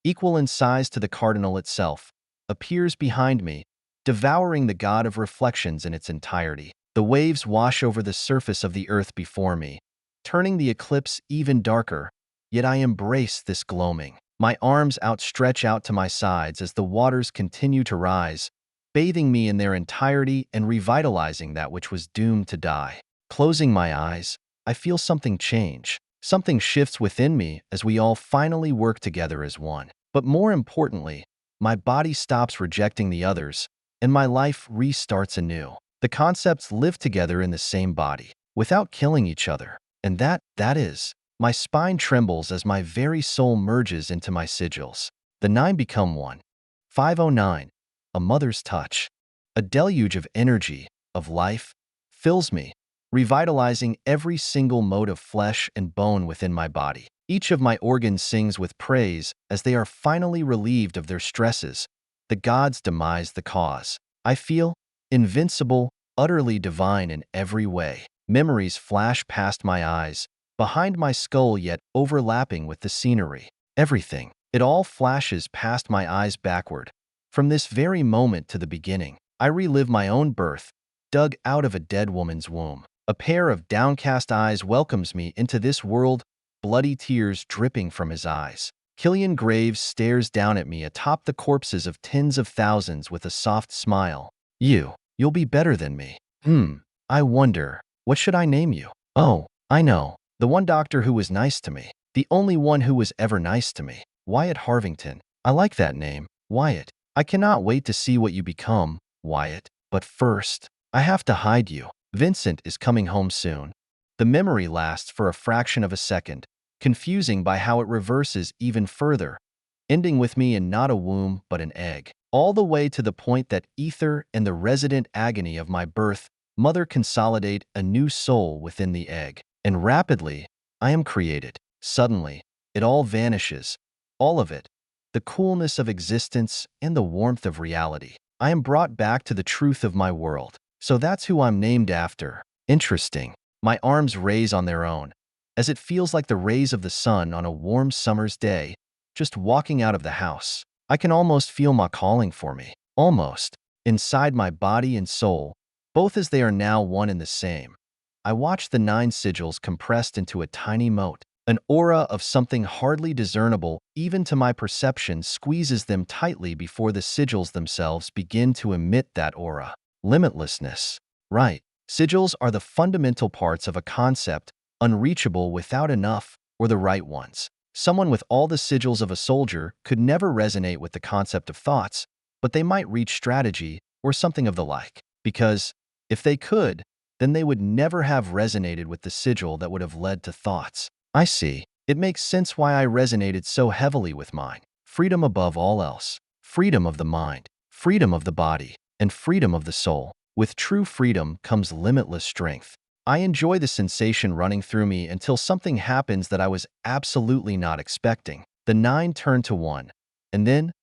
equal in size to the cardinal itself, appears behind me, devouring the god of reflections in its entirety. The waves wash over the surface of the earth before me, turning the eclipse even darker, yet I embrace this gloaming. My arms outstretch out to my sides as the waters continue to rise, bathing me in their entirety and revitalizing that which was doomed to die. Closing my eyes, I feel something change. Something shifts within me as we all finally work together as one. But more importantly, my body stops rejecting the others, and my life restarts anew. The concepts live together in the same body, without killing each other. And that is, my spine trembles as my very soul merges into my sigils. The 9 become 1. 509. A mother's touch. A deluge of energy, of life, fills me, revitalizing every single mote of flesh and bone within my body. Each of my organs sings with praise as they are finally relieved of their stresses. The gods demise the cause. I feel invincible, utterly divine in every way. Memories flash past my eyes, behind my skull yet overlapping with the scenery. Everything. It all flashes past my eyes backward. From this very moment to the beginning, I relive my own birth, dug out of a dead woman's womb. A pair of downcast eyes welcomes me into this world, bloody tears dripping from his eyes. Killian Graves stares down at me atop the corpses of tens of thousands with a soft smile. You'll be better than me. I wonder, what should I name you? Oh, I know. The one doctor who was nice to me. The only one who was ever nice to me. Wyatt Harvington. I like that name, Wyatt. I cannot wait to see what you become, Wyatt. But first, I have to hide you. Vincent is coming home soon. The memory lasts for a fraction of a second, confusing by how it reverses even further, ending with me in not a womb but an egg, all the way to the point that ether and the resident agony of my birth mother consolidate a new soul within the egg. And rapidly, I am created. Suddenly, it all vanishes, all of it, the coolness of existence and the warmth of reality. I am brought back to the truth of my world. So that's who I'm named after. Interesting. My arms raise on their own, as it feels like the rays of the sun on a warm summer's day, just walking out of the house. I can almost feel Ma calling for me. Almost. Inside my body and soul, both as they are now one and the same. I watch the 9 sigils compressed into a tiny mote. An aura of something hardly discernible, even to my perception, squeezes them tightly before the sigils themselves begin to emit that aura. Limitlessness. Right. Sigils are the fundamental parts of a concept, unreachable without enough or the right ones. Someone with all the sigils of a soldier could never resonate with the concept of thoughts, but they might reach strategy or something of the like. Because, if they could, then they would never have resonated with the sigil that would have led to thoughts. I see. It makes sense why I resonated so heavily with mine. Freedom above all else. Freedom of the mind. Freedom of the body. And freedom of the soul. With true freedom comes limitless strength. I enjoy the sensation running through me until something happens that I was absolutely not expecting. The 9 turn to 1, and then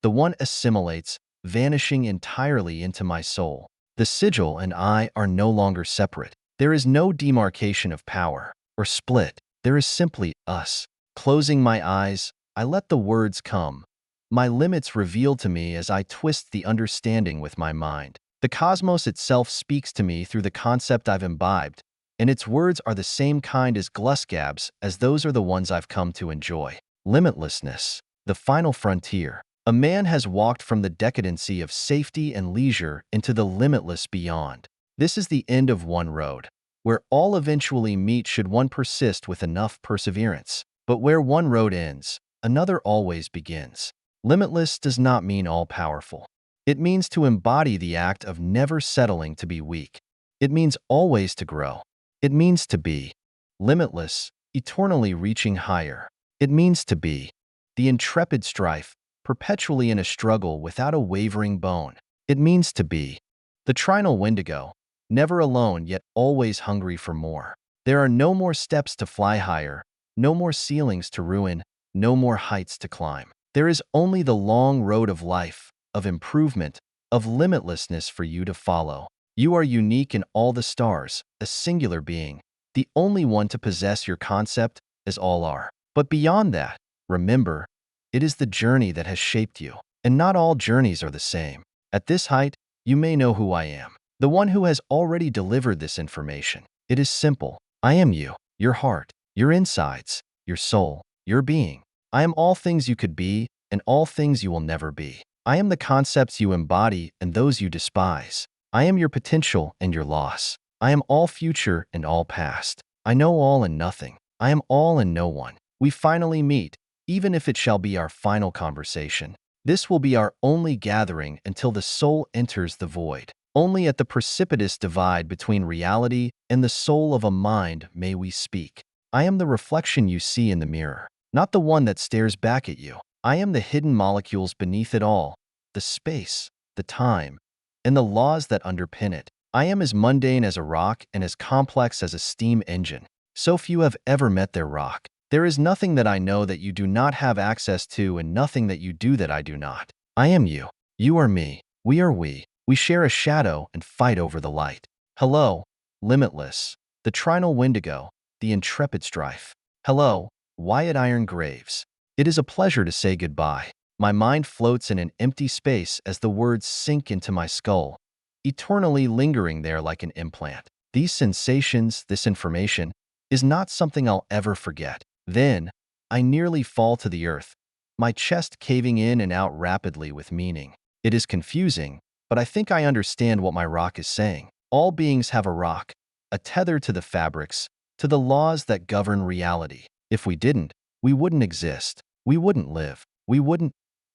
the 1 assimilates, vanishing entirely into my soul. The sigil and I are no longer separate. There is no demarcation of power or split. There is simply us. Closing my eyes, I let the words come, my limits revealed to me as I twist the understanding with my mind. The cosmos itself speaks to me through the concept I've imbibed, and its words are the same kind as Glusgab's as those are the ones I've come to enjoy. Limitlessness, the final frontier. A man has walked from the decadency of safety and leisure into the limitless beyond. This is the end of one road, where all eventually meet should one persist with enough perseverance. But where one road ends, another always begins. Limitless does not mean all-powerful. It means to embody the act of never settling to be weak. It means always to grow. It means to be limitless, eternally reaching higher. It means to be the intrepid strife, perpetually in a struggle without a wavering bone. It means to be the trinal Wendigo, never alone yet always hungry for more. There are no more steps to fly higher, no more ceilings to ruin, no more heights to climb. There is only the long road of life, of improvement, of limitlessness for you to follow. You are unique in all the stars, a singular being, the only one to possess your concept, as all are. But beyond that, remember, it is the journey that has shaped you, and not all journeys are the same. At this height, you may know who I am, the one who has already delivered this information. It is simple. I am you, your heart, your insides, your soul, your being. I am all things you could be and all things you will never be. I am the concepts you embody and those you despise. I am your potential and your loss. I am all future and all past. I know all and nothing. I am all and no one. We finally meet, even if it shall be our final conversation. This will be our only gathering until the soul enters the void. Only at the precipitous divide between reality and the soul of a mind may we speak. I am the reflection you see in the mirror, not the one that stares back at you. I am the hidden molecules beneath it all, the space, the time, and the laws that underpin it. I am as mundane as a rock and as complex as a steam engine. So few have ever met their rock. There is nothing that I know that you do not have access to and nothing that you do that I do not. I am you. You are me. We are we. We share a shadow and fight over the light. Hello, limitless, the trinal Wendigo, the intrepid strife. Hello, Wyatt Iron Graves. It is a pleasure to say goodbye. My mind floats in an empty space as the words sink into my skull, eternally lingering there like an implant. These sensations, this information, is not something I'll ever forget. Then, I nearly fall to the earth, my chest caving in and out rapidly with meaning. It is confusing, but I think I understand what my rock is saying. All beings have a rock, a tether to the fabrics, to the laws that govern reality. If we didn't, we wouldn't exist. We wouldn't live. We wouldn't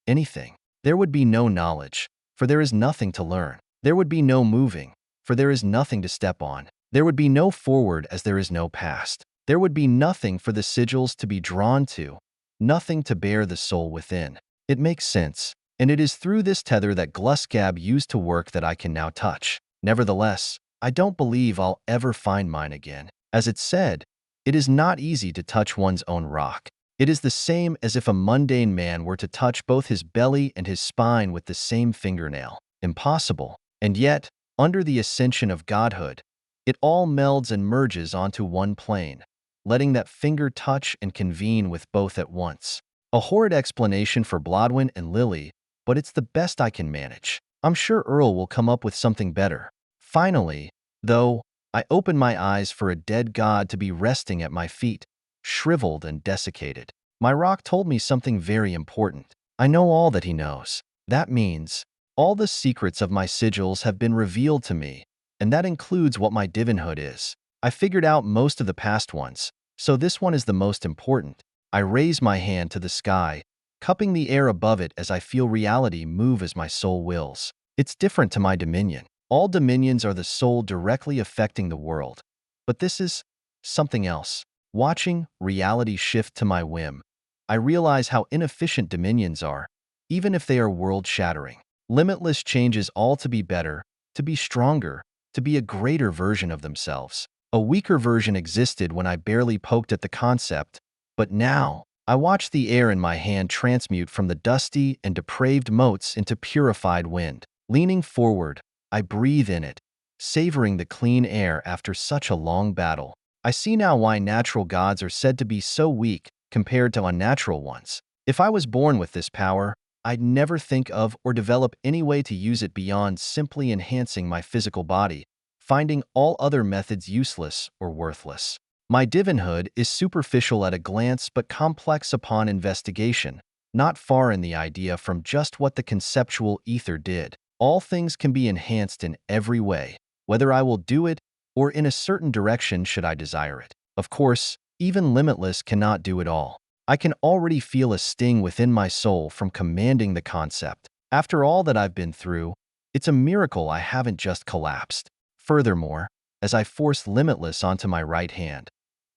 anything. There would be no knowledge, for there is nothing to learn. There would be no moving, for there is nothing to step on. There would be no forward as there is no past. There would be nothing for the sigils to be drawn to, nothing to bear the soul within. It makes sense, and it is through this tether that Glusgab used to work that I can now touch. Nevertheless, I don't believe I'll ever find mine again. As it said, it is not easy to touch one's own rock. It is the same as if a mundane man were to touch both his belly and his spine with the same fingernail. Impossible. And yet, under the ascension of godhood, it all melds and merges onto one plane, letting that finger touch and convene with both at once. A horrid explanation for Blodwyn and Lily, but it's the best I can manage. I'm sure Earl will come up with something better. Finally, though, I open my eyes for a dead god to be resting at my feet, shriveled and desiccated. My rock told me something very important. I know all that he knows. That means all the secrets of my sigils have been revealed to me, and that includes what my divinhood is. I figured out most of the past ones, so this one is the most important. I raise my hand to the sky, cupping the air above it as I feel reality move as my soul wills. It's different to my dominion. All dominions are the soul directly affecting the world. But this is something else. Watching reality shift to my whim, I realize how inefficient dominions are, even if they are world-shattering. Limitless changes all to be better, to be stronger, to be a greater version of themselves. A weaker version existed when I barely poked at the concept, but now I watch the air in my hand transmute from the dusty and depraved motes into purified wind. Leaning forward, I breathe in it, savoring the clean air after such a long battle. I see now why natural gods are said to be so weak compared to unnatural ones. If I was born with this power, I'd never think of or develop any way to use it beyond simply enhancing my physical body, finding all other methods useless or worthless. My divinhood is superficial at a glance but complex upon investigation, not far in the idea from just what the conceptual ether did. All things can be enhanced in every way, whether I will do it or in a certain direction should I desire it. Of course, even limitless cannot do it all. I can already feel a sting within my soul from commanding the concept. After all that I've been through, it's a miracle I haven't just collapsed. Furthermore, as I force limitless onto my right hand,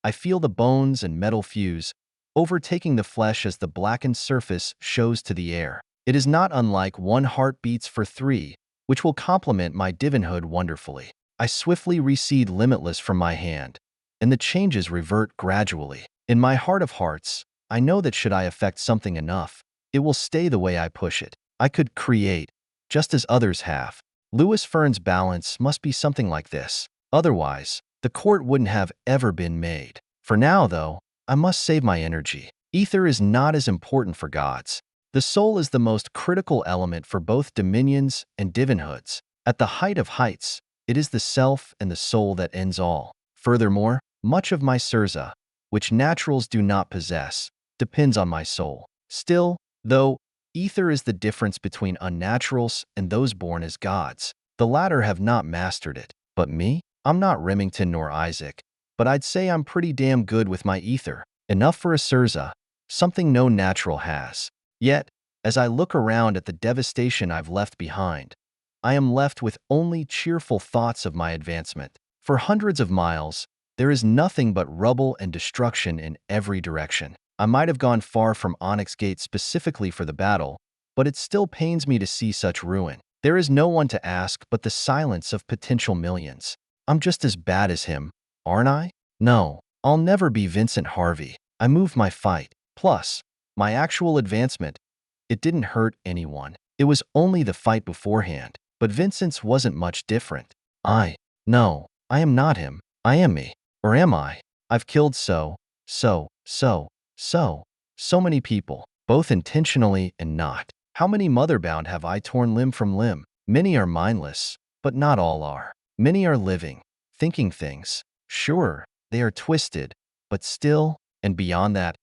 I feel the bones and metal fuse, overtaking the flesh as the blackened surface shows to the air. It is not unlike one heart beats for three, which will complement my divinhood wonderfully. I swiftly recede limitless from my hand, and the changes revert gradually. In my heart of hearts, I know that should I affect something enough, it will stay the way I push it. I could create, just as others have. Louis Fern's balance must be something like this. Otherwise, the court wouldn't have ever been made. For now, though, I must save my energy. Ether is not as important for gods. The soul is the most critical element for both dominions and divinhoods. At the height of heights, it is the self and the soul that ends all. Furthermore, much of my Sirza, which naturals do not possess, depends on my soul. Still, though, ether is the difference between unnaturals and those born as gods. The latter have not mastered it. But me? I'm not Remington nor Isaac, but I'd say I'm pretty damn good with my ether. Enough for a Sirza, something no natural has. Yet, as I look around at the devastation I've left behind, I am left with only cheerful thoughts of my advancement. For hundreds of miles, there is nothing but rubble and destruction in every direction. I might have gone far from Onyx Gate specifically for the battle, but it still pains me to see such ruin. There is no one to ask but the silence of potential millions. I'm just as bad as him, aren't I? No, I'll never be Vincent Harvey. I moved my fight. Plus, my actual advancement, it didn't hurt anyone. It was only the fight beforehand. But Vincent's wasn't much different. No, I am not him. I am me. Or am I? I've killed so many people, both intentionally and not. How many motherbound have I torn limb from limb? Many are mindless, but not all are. Many are living, thinking things. Sure, they are twisted, but still, and beyond that,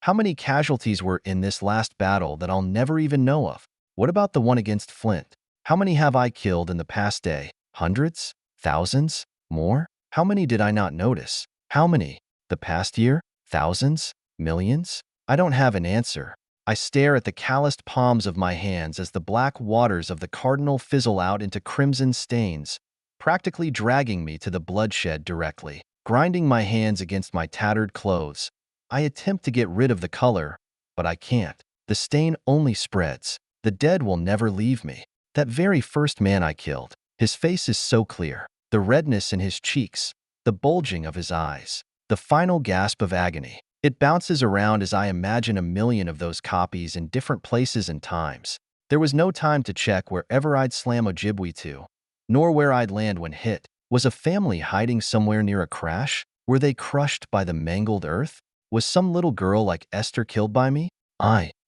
how many casualties were in this last battle that I'll never even know of? What about the one against Flint? How many have I killed in the past day? Hundreds? Thousands? More? How many did I not notice? How many? The past year? Thousands? Millions? I don't have an answer. I stare at the calloused palms of my hands as the black waters of the cardinal fizzle out into crimson stains, practically dragging me to the bloodshed directly. Grinding my hands against my tattered clothes, I attempt to get rid of the color, but I can't. The stain only spreads. The dead will never leave me. That very first man I killed, his face is so clear. The redness in his cheeks, the bulging of his eyes, the final gasp of agony. It bounces around as I imagine a million of those copies in different places and times. There was no time to check wherever I'd slam Ojibwe to, nor where I'd land when hit. Was a family hiding somewhere near a crash? Were they crushed by the mangled earth? Was some little girl like Esther killed by me?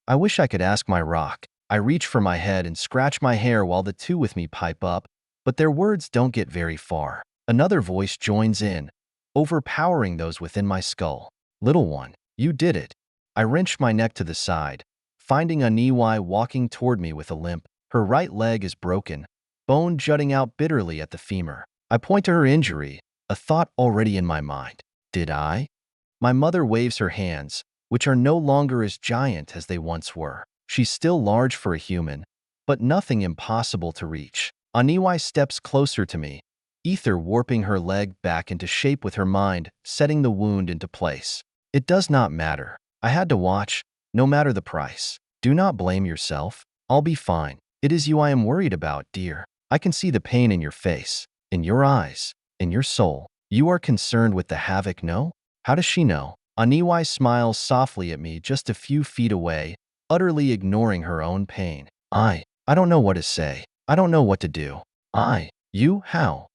I wish I could ask my rock. I reach for my head and scratch my hair while the two with me pipe up, but their words don't get very far. Another voice joins in, overpowering those within my skull. Little one, you did it. I wrenched my neck to the side, finding Aniwai walking toward me with a limp. Her right leg is broken, bone jutting out bitterly at the femur. I point to her injury, a thought already in my mind. Did I? My mother waves her hands, which are no longer as giant as they once were. She's still large for a human, but nothing impossible to reach. Aniwai steps closer to me, ether warping her leg back into shape with her mind, setting the wound into place. It does not matter. I had to watch, no matter the price. Do not blame yourself. I'll be fine. It is you I am worried about, dear. I can see the pain in your face, in your eyes, in your soul. You are concerned with the havoc, no? How does she know? Aniwai smiles softly at me just a few feet away, utterly ignoring her own pain. I don't know what to say. I don't know what to do. You, how?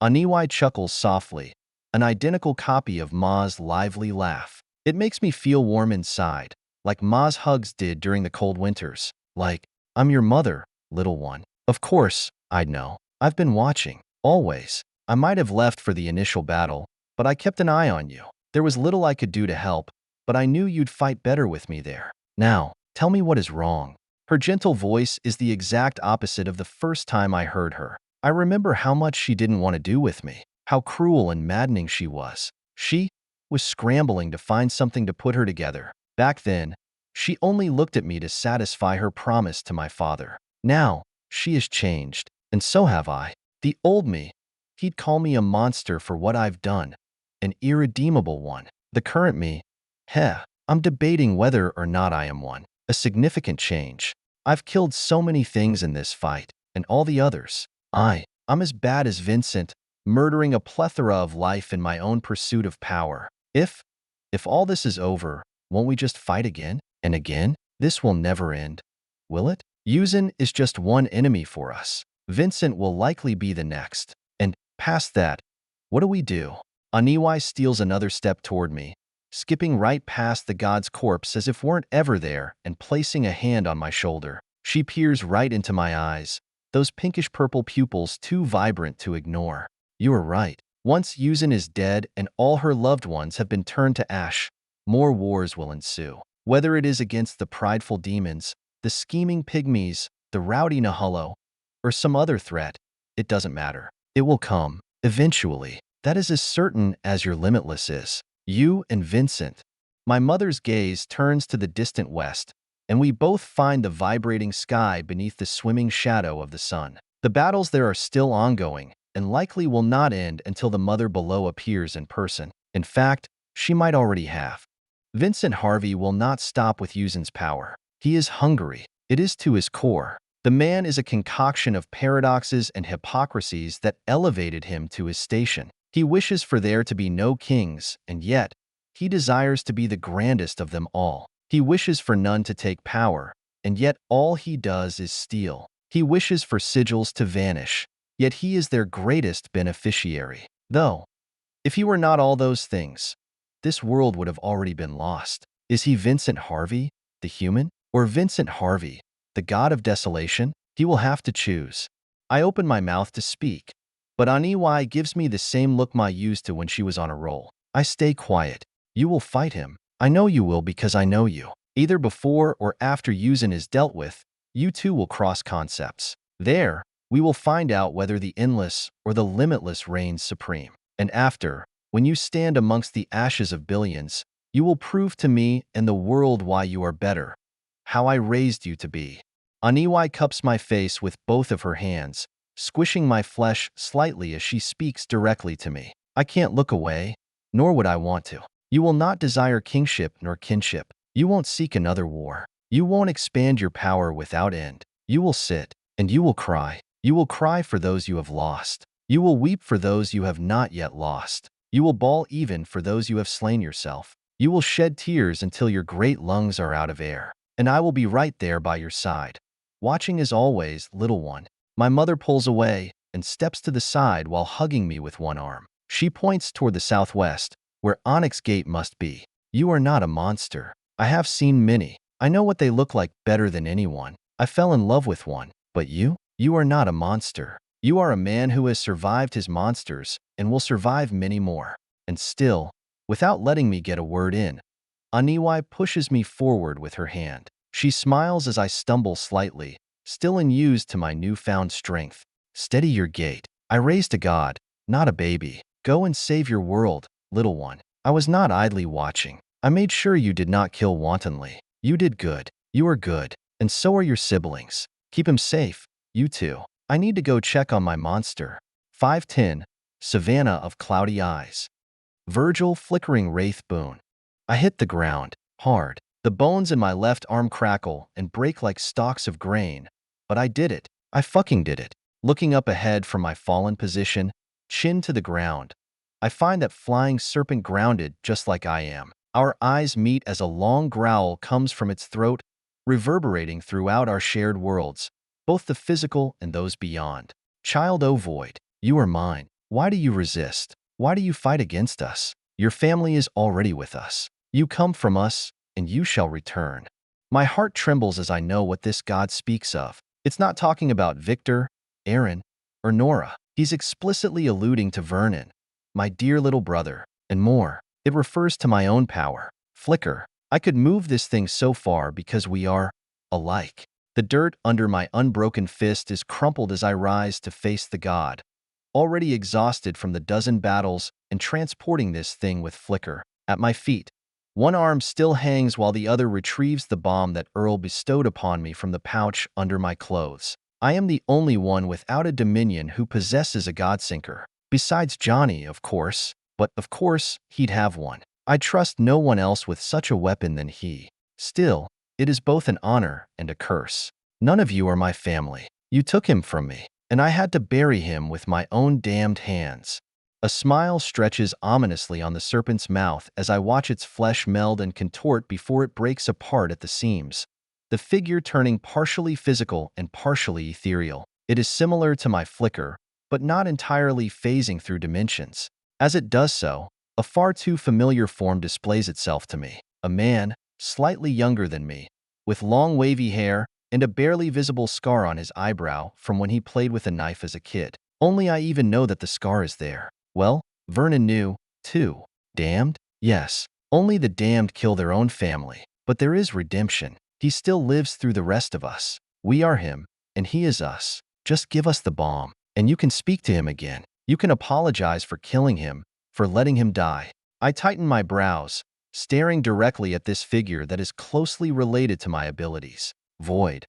Aniwai chuckles softly, an identical copy of Ma's lively laugh. It makes me feel warm inside, like Ma's hugs did during the cold winters. Like, I'm your mother, little one. Of course, I'd know. I've been watching. Always. I might have left for the initial battle, but I kept an eye on you. There was little I could do to help, but I knew you'd fight better with me there. Now, tell me what is wrong. Her gentle voice is the exact opposite of the first time I heard her. I remember how much she didn't want to do with me, how cruel and maddening she was. She was scrambling to find something to put her together. Back then, she only looked at me to satisfy her promise to my father. Now, she has changed, and so have I. The old me, he'd call me a monster for what I've done, an irredeemable one. The current me, I'm debating whether or not I am one. A significant change. I've killed so many things in this fight, and all the others. I'm as bad as Vincent, murdering a plethora of life in my own pursuit of power. If all this is over, won't we just fight again and again? This will never end, will it? Yuzin is just one enemy for us. Vincent will likely be the next. And past that, what do we do? Aniwai steals another step toward me, skipping right past the god's corpse as if weren't ever there and placing a hand on my shoulder. She peers right into my eyes, those pinkish-purple pupils too vibrant to ignore. You are right. Once Yuzin is dead and all her loved ones have been turned to ash, more wars will ensue. Whether it is against the prideful demons, the scheming pygmies, the rowdy Nahullo, or some other threat, it doesn't matter. It will come, eventually. That is as certain as your limitless is. You and Vincent. My mother's gaze turns to the distant west, and we both find the vibrating sky beneath the swimming shadow of the sun. The battles there are still ongoing, and likely will not end until the mother below appears in person. In fact, she might already have. Vincent Harvey will not stop with Yuzin's power. He is hungry. It is to his core. The man is a concoction of paradoxes and hypocrisies that elevated him to his station. He wishes for there to be no kings, and yet, he desires to be the grandest of them all. He wishes for none to take power, and yet all he does is steal. He wishes for Sigils to vanish, yet he is their greatest beneficiary. Though, if he were not all those things, this world would have already been lost. Is he Vincent Harvey, the human, or Vincent Harvey, the god of desolation? He will have to choose. I open my mouth to speak, but Aniwai gives me the same look Ma used to when she was on a roll. I stay quiet. You will fight him. I know you will because I know you. Either before or after Yuzin is dealt with, you two will cross concepts. There, we will find out whether the endless or the limitless reigns supreme. And after, when you stand amongst the ashes of billions, you will prove to me and the world why you are better, how I raised you to be. Aniwai cups my face with both of her hands, squishing my flesh slightly as she speaks directly to me. I can't look away, nor would I want to. You will not desire kingship nor kinship. You won't seek another war. You won't expand your power without end. You will sit, and you will cry. You will cry for those you have lost. You will weep for those you have not yet lost. You will bawl even for those you have slain yourself. You will shed tears until your great lungs are out of air. And I will be right there by your side. Watching as always, little one. My mother pulls away and steps to the side while hugging me with one arm. She points toward the southwest, where Onyx Gate must be. You are not a monster. I have seen many. I know what they look like better than anyone. I fell in love with one. But you? You are not a monster. You are a man who has survived his monsters and will survive many more. And still, without letting me get a word in, Aniwai pushes me forward with her hand. She smiles as I stumble slightly, still unused to my newfound strength. Steady your gait. I raised a god, not a baby. Go and save your world, little one. I was not idly watching. I made sure you did not kill wantonly. You did good. You are good. And so are your siblings. Keep him safe. You too. I need to go check on my monster. 510, Savannah of Cloudy Eyes. Virgil Flickering Wraith Boon. I hit the ground, hard. The bones in my left arm crackle and break like stalks of grain. But I did it. I fucking did it. Looking up ahead from my fallen position, chin to the ground, I find that flying serpent grounded just like I am. Our eyes meet as a long growl comes from its throat, reverberating throughout our shared worlds, both the physical and those beyond. Child, O void, you are mine. Why do you resist? Why do you fight against us? Your family is already with us. You come from us, and you shall return. My heart trembles as I know what this God speaks of. It's not talking about Victor, Aaron, or Nora. He's explicitly alluding to Vernon, my dear little brother, and more. It refers to my own power. Flicker. I could move this thing so far because we are alike. The dirt under my unbroken fist is crumpled as I rise to face the God, already exhausted from the dozen battles and transporting this thing with Flicker at my feet. One arm still hangs while the other retrieves the bomb that Earl bestowed upon me from the pouch under my clothes. I am the only one without a dominion who possesses a Godsinker. Besides Johnny, of course. But, of course, he'd have one. I trust no one else with such a weapon than he. Still, it is both an honor and a curse. None of you are my family. You took him from me, and I had to bury him with my own damned hands. A smile stretches ominously on the serpent's mouth as I watch its flesh meld and contort before it breaks apart at the seams, the figure turning partially physical and partially ethereal. It is similar to my Flicker, but not entirely phasing through dimensions. As it does so, a far too familiar form displays itself to me. A man, slightly younger than me, with long wavy hair and a barely visible scar on his eyebrow from when he played with a knife as a kid. Only I even know that the scar is there. Well, Vernon knew, too. Damned? Yes. Only the damned kill their own family. But there is redemption. He still lives through the rest of us. We are him, and he is us. Just give us the bomb, and you can speak to him again. You can apologize for killing him, for letting him die. I tighten my brows, staring directly at this figure that is closely related to my abilities. Void.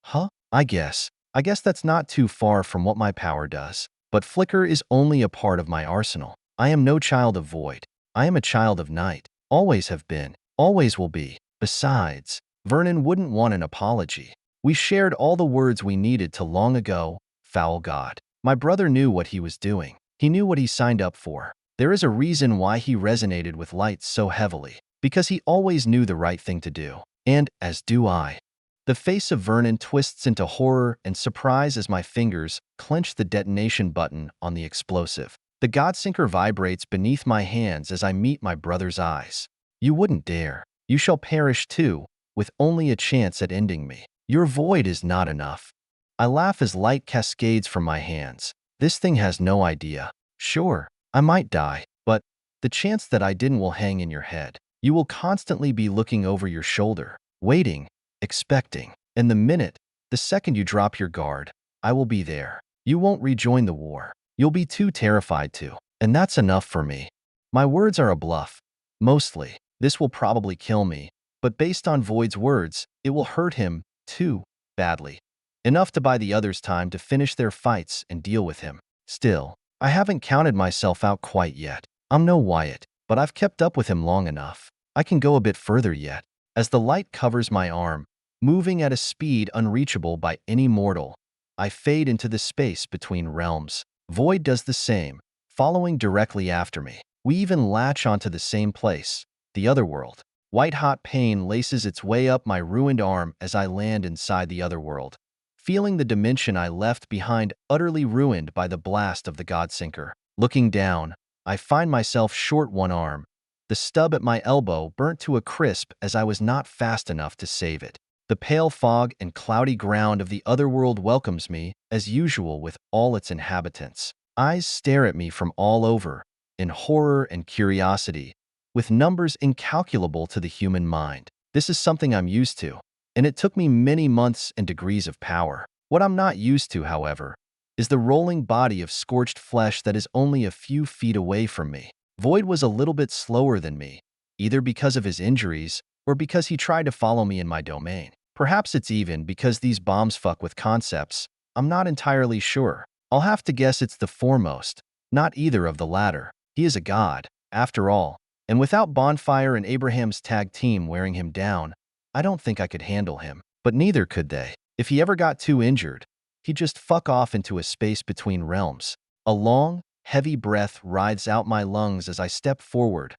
Huh? I guess that's not too far from what my power does. But Flicker is only a part of my arsenal. I am no child of Void. I am a child of night. Always have been. Always will be. Besides, Vernon wouldn't want an apology. We shared all the words we needed to long ago, foul God. My brother knew what he was doing. He knew what he signed up for. There is a reason why he resonated with light so heavily, because he always knew the right thing to do. And, as do I. The face of Vernon twists into horror and surprise as my fingers clench the detonation button on the explosive. The Godsinker vibrates beneath my hands as I meet my brother's eyes. You wouldn't dare. You shall perish too, with only a chance at ending me. Your void is not enough. I laugh as light cascades from my hands. This thing has no idea. Sure, I might die, but the chance that I didn't will hang in your head. You will constantly be looking over your shoulder, waiting, expecting. And the second you drop your guard, I will be there. You won't rejoin the war. You'll be too terrified to. And that's enough for me. My words are a bluff. Mostly. This will probably kill me. But based on Void's words, it will hurt him, too, badly. Enough to buy the others time to finish their fights and deal with him. Still, I haven't counted myself out quite yet. I'm no Wyatt, but I've kept up with him long enough. I can go a bit further yet. As the light covers my arm, moving at a speed unreachable by any mortal, I fade into the space between realms. Void does the same, following directly after me. We even latch onto the same place, the otherworld. White-hot pain laces its way up my ruined arm as I land inside the otherworld, feeling the dimension I left behind utterly ruined by the blast of the Godsinker. Looking down, I find myself short one arm, the stub at my elbow burnt to a crisp as I was not fast enough to save it. The pale fog and cloudy ground of the otherworld welcomes me, as usual with all its inhabitants. Eyes stare at me from all over, in horror and curiosity, with numbers incalculable to the human mind. This is something I'm used to, and it took me many months and degrees of power. What I'm not used to, however, is the rolling body of scorched flesh that is only a few feet away from me. Void was a little bit slower than me, either because of his injuries or because he tried to follow me in my domain. Perhaps it's even because these bombs fuck with concepts. I'm not entirely sure. I'll have to guess it's the foremost, not either of the latter. He is a god, after all, and without Bonfire and Abraham's tag team wearing him down, I don't think I could handle him. But neither could they. If he ever got too injured, he'd just fuck off into a space between realms. A long, heavy breath rides out my lungs as I step forward,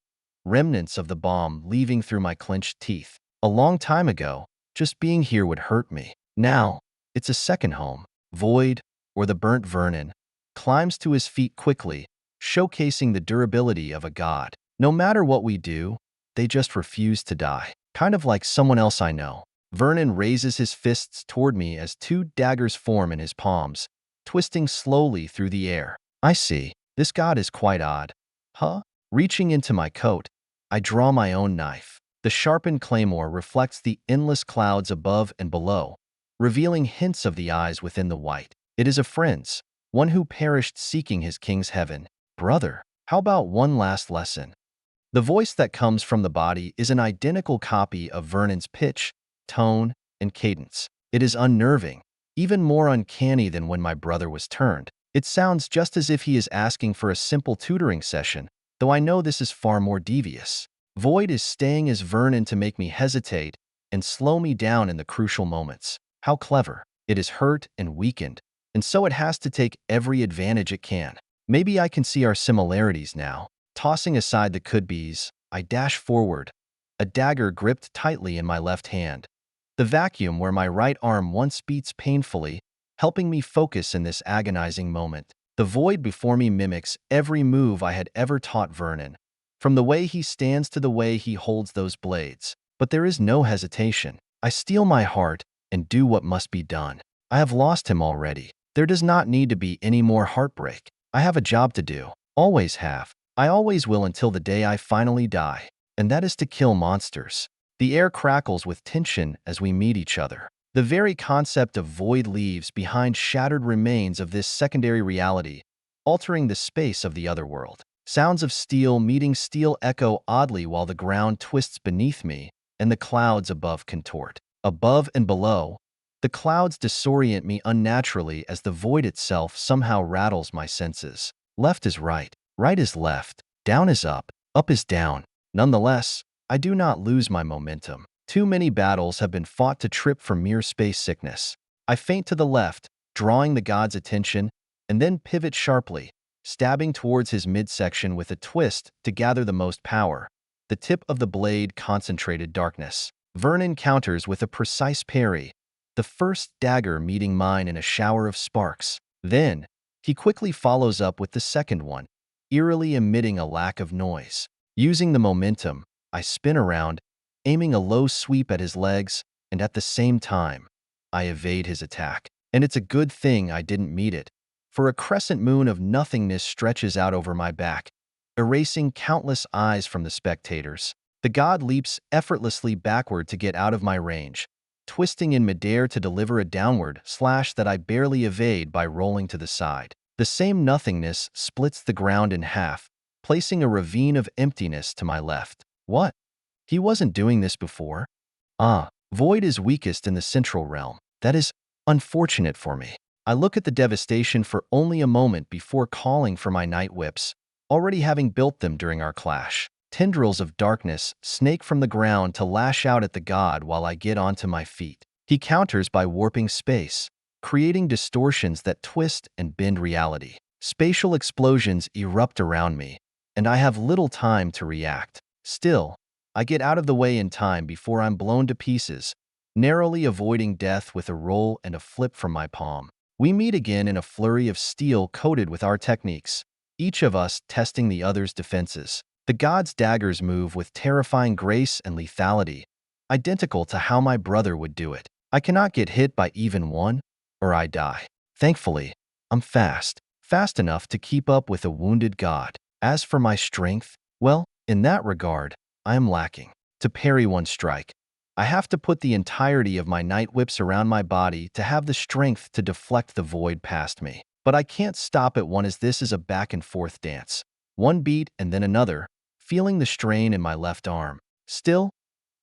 remnants of the bomb leaving through my clenched teeth. A long time ago, just being here would hurt me. Now, it's a second home. Void, or the burnt Vernon, climbs to his feet quickly, showcasing the durability of a god. No matter what we do, they just refuse to die. Kind of like someone else I know. Vernon raises his fists toward me as two daggers form in his palms, twisting slowly through the air. I see. This god is quite odd. Huh? Reaching into my coat, I draw my own knife. The sharpened claymore reflects the endless clouds above and below, revealing hints of the eyes within the white. It is a friend's, one who perished seeking his king's heaven. Brother, how about one last lesson? The voice that comes from the body is an identical copy of Vernon's pitch, tone, and cadence. It is unnerving, even more uncanny than when my brother was turned. It sounds just as if he is asking for a simple tutoring session, though I know this is far more devious. Void is staying as Vernon to make me hesitate and slow me down in the crucial moments. How clever. It is hurt and weakened, and so it has to take every advantage it can. Maybe I can see our similarities now. Tossing aside the could-bes, I dash forward, a dagger gripped tightly in my left hand. The vacuum where my right arm once beats painfully, helping me focus in this agonizing moment. The void before me mimics every move I had ever taught Vernon, from the way he stands to the way he holds those blades. But there is no hesitation. I steel my heart and do what must be done. I have lost him already. There does not need to be any more heartbreak. I have a job to do. Always have. I always will until the day I finally die. And that is to kill monsters. The air crackles with tension as we meet each other. The very concept of void leaves behind shattered remains of this secondary reality, altering the space of the other world. Sounds of steel meeting steel echo oddly while the ground twists beneath me and the clouds above contort. Above and below, the clouds disorient me unnaturally as the void itself somehow rattles my senses. Left is right, right is left, down is up is down. Nonetheless, I do not lose my momentum. Too many battles have been fought to trip for mere space sickness. I feint to the left, drawing the god's attention, and then pivot sharply, stabbing towards his midsection with a twist to gather the most power. The tip of the blade concentrated darkness. Vernon counters with a precise parry, the first dagger meeting mine in a shower of sparks. Then, he quickly follows up with the second one, eerily emitting a lack of noise. Using the momentum, I spin around, aiming a low sweep at his legs, and at the same time, I evade his attack. And it's a good thing I didn't meet it, for a crescent moon of nothingness stretches out over my back, erasing countless eyes from the spectators. The god leaps effortlessly backward to get out of my range, twisting in midair to deliver a downward slash that I barely evade by rolling to the side. The same nothingness splits the ground in half, placing a ravine of emptiness to my left. What? He wasn't doing this before? Void is weakest in the central realm. That is unfortunate for me. I look at the devastation for only a moment before calling for my night whips, already having built them during our clash. Tendrils of darkness snake from the ground to lash out at the god while I get onto my feet. He counters by warping space, creating distortions that twist and bend reality. Spatial explosions erupt around me, and I have little time to react. Still, I get out of the way in time before I'm blown to pieces, narrowly avoiding death with a roll and a flip from my palm. We meet again in a flurry of steel coated with our techniques, each of us testing the other's defenses. The god's daggers move with terrifying grace and lethality, identical to how my brother would do it. I cannot get hit by even one, or I die. Thankfully, I'm fast enough to keep up with a wounded god. As for my strength, well, in that regard, I am lacking. To parry one strike, I have to put the entirety of my night whips around my body to have the strength to deflect the void past me. But I can't stop at one as this is a back-and-forth dance. One beat and then another, feeling the strain in my left arm. Still,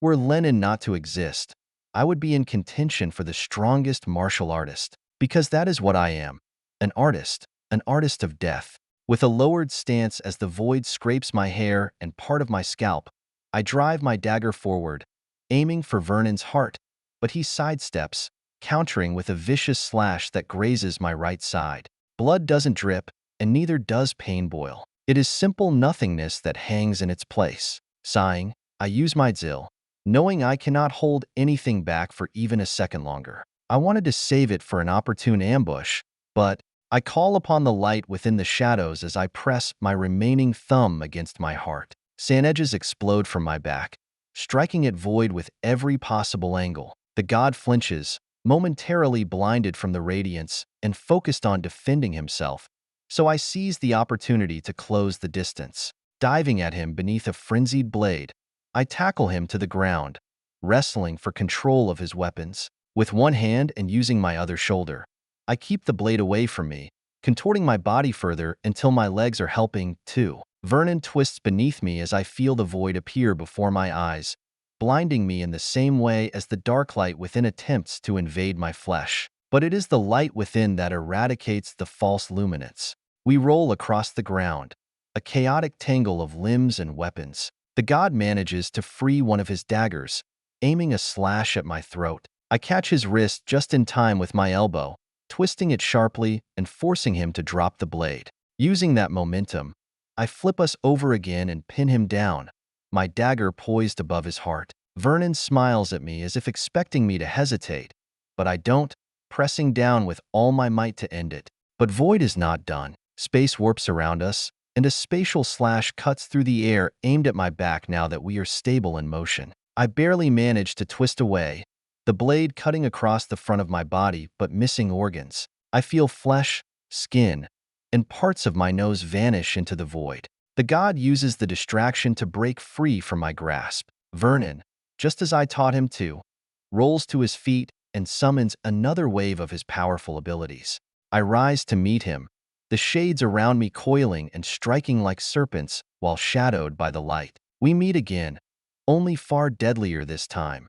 were Lenin not to exist, I would be in contention for the strongest martial artist, because that is what I am, an artist of death. With a lowered stance as the void scrapes my hair and part of my scalp, I drive my dagger forward, aiming for Vernon's heart, but he sidesteps, countering with a vicious slash that grazes my right side. Blood doesn't drip, and neither does pain boil. It is simple nothingness that hangs in its place. Sighing, I use my Zil, knowing I cannot hold anything back for even a second longer. I wanted to save it for an opportune ambush, but I call upon the light within the shadows as I press my remaining thumb against my heart. Sand edges explode from my back, striking it void with every possible angle. The god flinches, momentarily blinded from the radiance and focused on defending himself, so I seize the opportunity to close the distance. Diving at him beneath a frenzied blade, I tackle him to the ground, wrestling for control of his weapons. With one hand and using my other shoulder, I keep the blade away from me, contorting my body further until my legs are helping too. Vernon twists beneath me as I feel the void appear before my eyes, blinding me in the same way as the dark light within attempts to invade my flesh. But it is the light within that eradicates the false luminance. We roll across the ground, a chaotic tangle of limbs and weapons. The god manages to free one of his daggers, aiming a slash at my throat. I catch his wrist just in time with my elbow, twisting it sharply and forcing him to drop the blade. Using that momentum, I flip us over again and pin him down, my dagger poised above his heart. Vernon smiles at me as if expecting me to hesitate, but I don't, pressing down with all my might to end it. But Void is not done. Space warps around us, and a spatial slash cuts through the air aimed at my back now that we are stable in motion. I barely manage to twist away, the blade cutting across the front of my body but missing organs. I feel flesh, skin, and parts of my nose vanish into the void. The god uses the distraction to break free from my grasp. Vernon, just as I taught him to, rolls to his feet and summons another wave of his powerful abilities. I rise to meet him, the shades around me coiling and striking like serpents while shadowed by the light. We meet again, only far deadlier this time,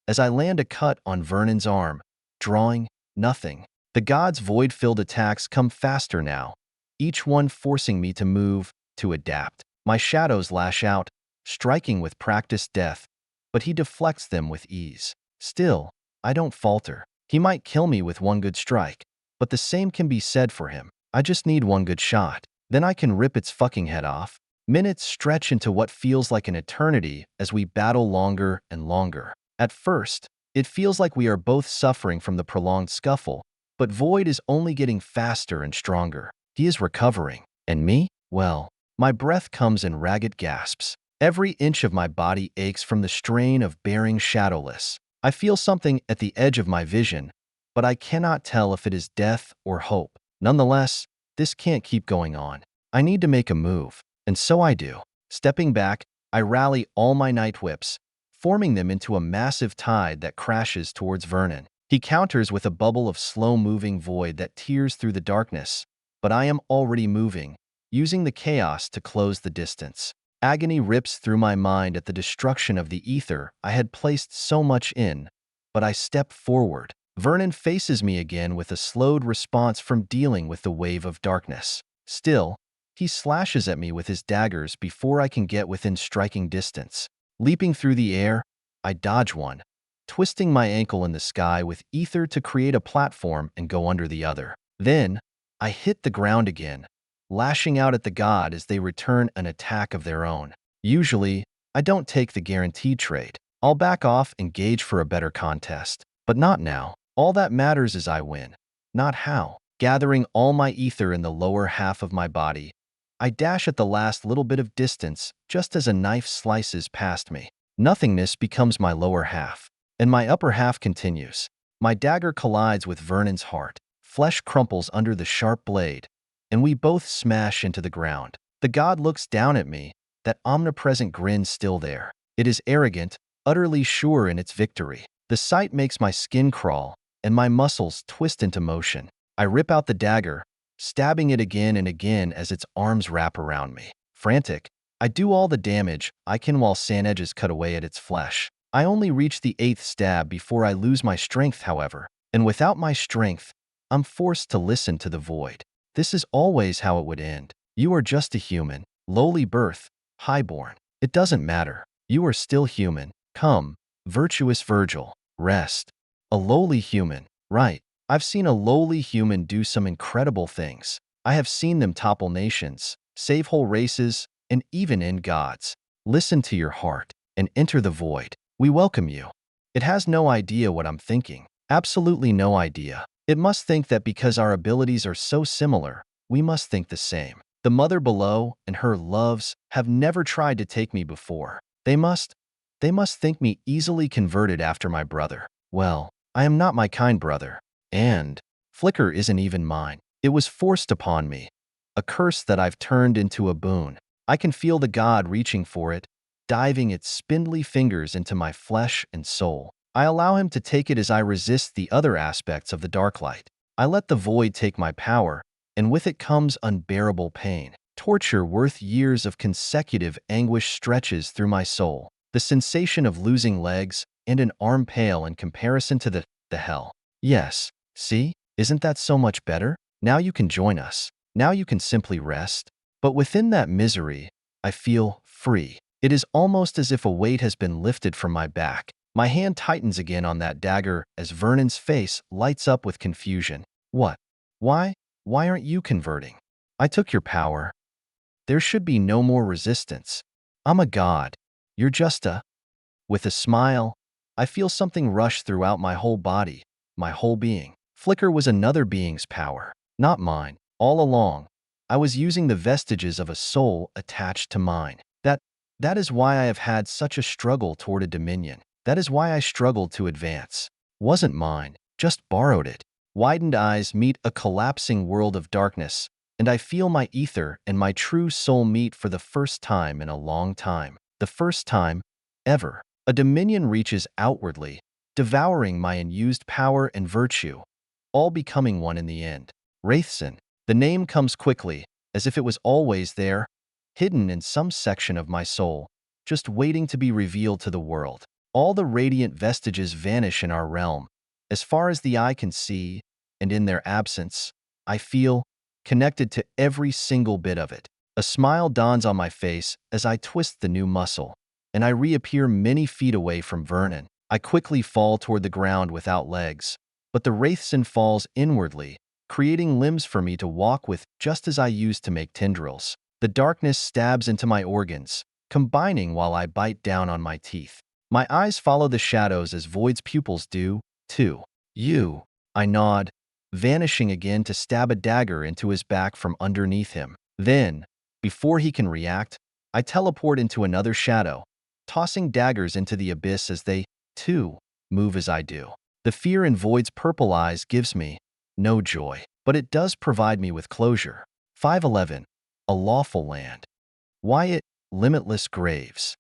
as I land a cut on Vernon's arm, drawing nothing. The god's void-filled attacks come faster now, each one forcing me to move, to adapt. My shadows lash out, striking with practiced death, but he deflects them with ease. Still, I don't falter. He might kill me with one good strike, but the same can be said for him. I just need one good shot. Then I can rip its fucking head off. Minutes stretch into what feels like an eternity as we battle longer and longer. At first, it feels like we are both suffering from the prolonged scuffle, but Void is only getting faster and stronger. He is recovering. And me? Well, my breath comes in ragged gasps. Every inch of my body aches from the strain of bearing shadowless. I feel something at the edge of my vision, but I cannot tell if it is death or hope. Nonetheless, this can't keep going on. I need to make a move, and so I do. Stepping back, I rally all my night whips, forming them into a massive tide that crashes towards Vernon. He counters with a bubble of slow-moving void that tears through the darkness, but I am already moving, using the chaos to close the distance. Agony rips through my mind at the destruction of the ether I had placed so much in, but I step forward. Vernon faces me again with a slowed response from dealing with the wave of darkness. Still, he slashes at me with his daggers before I can get within striking distance. Leaping through the air, I dodge one, twisting my ankle in the sky with ether to create a platform and go under the other. Then, I hit the ground again, lashing out at the god as they return an attack of their own. Usually, I don't take the guaranteed trade. I'll back off and gauge for a better contest. But not now. All that matters is I win, not how. Gathering all my ether in the lower half of my body, I dash at the last little bit of distance just as a knife slices past me. Nothingness becomes my lower half, and my upper half continues. My dagger collides with Vernon's heart. Flesh crumples under the sharp blade, and we both smash into the ground. The god looks down at me, that omnipresent grin still there. It is arrogant, utterly sure in its victory. The sight makes my skin crawl, and my muscles twist into motion. I rip out the dagger, stabbing it again and again as its arms wrap around me. Frantic, I do all the damage I can while sand edges cut away at its flesh. I only reach the 8th stab before I lose my strength, however, and without my strength, I'm forced to listen to the void. This is always how it would end. You are just a human, lowly birth, highborn. It doesn't matter. You are still human. Come, virtuous Virgil, rest. A lowly human, right. I've seen a lowly human do some incredible things. I have seen them topple nations, save whole races, and even end gods. listen to your heart, and enter the void. We welcome you. It has no idea what I'm thinking. Absolutely no idea. It must think that because our abilities are so similar, we must think the same. The mother below and her loves have never tried to take me before. They must think me easily converted after my brother. Well, I am not my kind brother. And flicker isn't even mine. It was forced upon me. A curse that I've turned into a boon. I can feel the god reaching for it, diving its spindly fingers into my flesh and soul. I allow him to take it as I resist the other aspects of the dark light. I let the void take my power, and with it comes unbearable pain. Torture worth years of consecutive anguish stretches through my soul. The sensation of losing legs and an arm pale in comparison to the hell. Yes, see? Isn't that so much better? Now you can join us. Now you can simply rest. But within that misery, I feel free. It is almost as if a weight has been lifted from my back. My hand tightens again on that dagger as Vernon's face lights up with confusion. What? Why? Why aren't you converting? I took your power. There should be no more resistance. I'm a god. You're just a... With a smile, I feel something rush throughout my whole body, my whole being. Flicker was another being's power, not mine. All along, I was using the vestiges of a soul attached to mine. That is why I have had such a struggle toward a dominion. That is why I struggled to advance. Wasn't mine, just borrowed it. Widened eyes meet a collapsing world of darkness, and I feel my ether and my true soul meet for the first time in a long time. The first time, ever. A dominion reaches outwardly, devouring my unused power and virtue, all becoming one in the end. Wraithson. The name comes quickly, as if it was always there, hidden in some section of my soul, just waiting to be revealed to the world. All the radiant vestiges vanish in our realm, as far as the eye can see, and in their absence, I feel connected to every single bit of it. A smile dawns on my face as I twist the new muscle, and I reappear many feet away from Vernon. I quickly fall toward the ground without legs, but the Wraithson falls inwardly, creating limbs for me to walk with just as I used to make tendrils. The darkness stabs into my organs, combining while I bite down on my teeth. My eyes follow the shadows as Void's pupils do, too. You, I nod, vanishing again to stab a dagger into his back from underneath him. Then, before he can react, I teleport into another shadow, tossing daggers into the abyss as they, too, move as I do. The fear in Void's purple eyes gives me no joy, but it does provide me with closure. 511. A lawful land. Wyatt, limitless graves.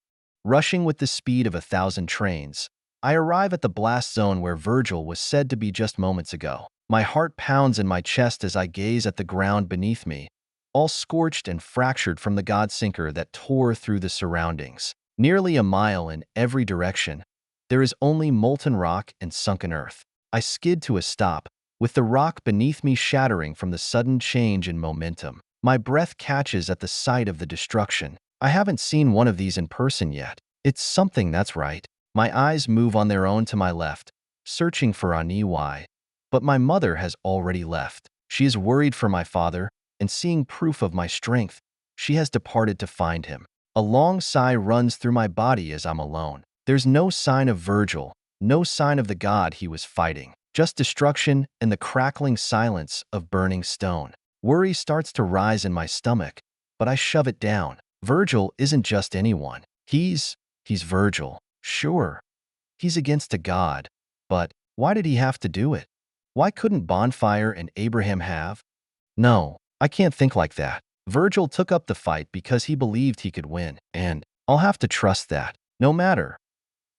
Rushing with the speed of 1,000 trains, I arrive at the blast zone where Virgil was said to be just moments ago. My heart pounds in my chest as I gaze at the ground beneath me, all scorched and fractured from the godsinker that tore through the surroundings. Nearly a mile in every direction, there is only molten rock and sunken earth. I skid to a stop, with the rock beneath me shattering from the sudden change in momentum. My breath catches at the sight of the destruction. I haven't seen one of these in person yet. It's something that's right. My eyes move on their own to my left, searching for Aniwai. But my mother has already left. She is worried for my father, and seeing proof of my strength, she has departed to find him. A long sigh runs through my body as I'm alone. There's no sign of Virgil, no sign of the god he was fighting. Just destruction and the crackling silence of burning stone. Worry starts to rise in my stomach, but I shove it down. Virgil isn't just anyone. He's Virgil. Sure, he's against a god, but why did he have to do it? Why couldn't Bonfire and Abraham have? No, I can't think like that. Virgil took up the fight because he believed he could win, and I'll have to trust that, no matter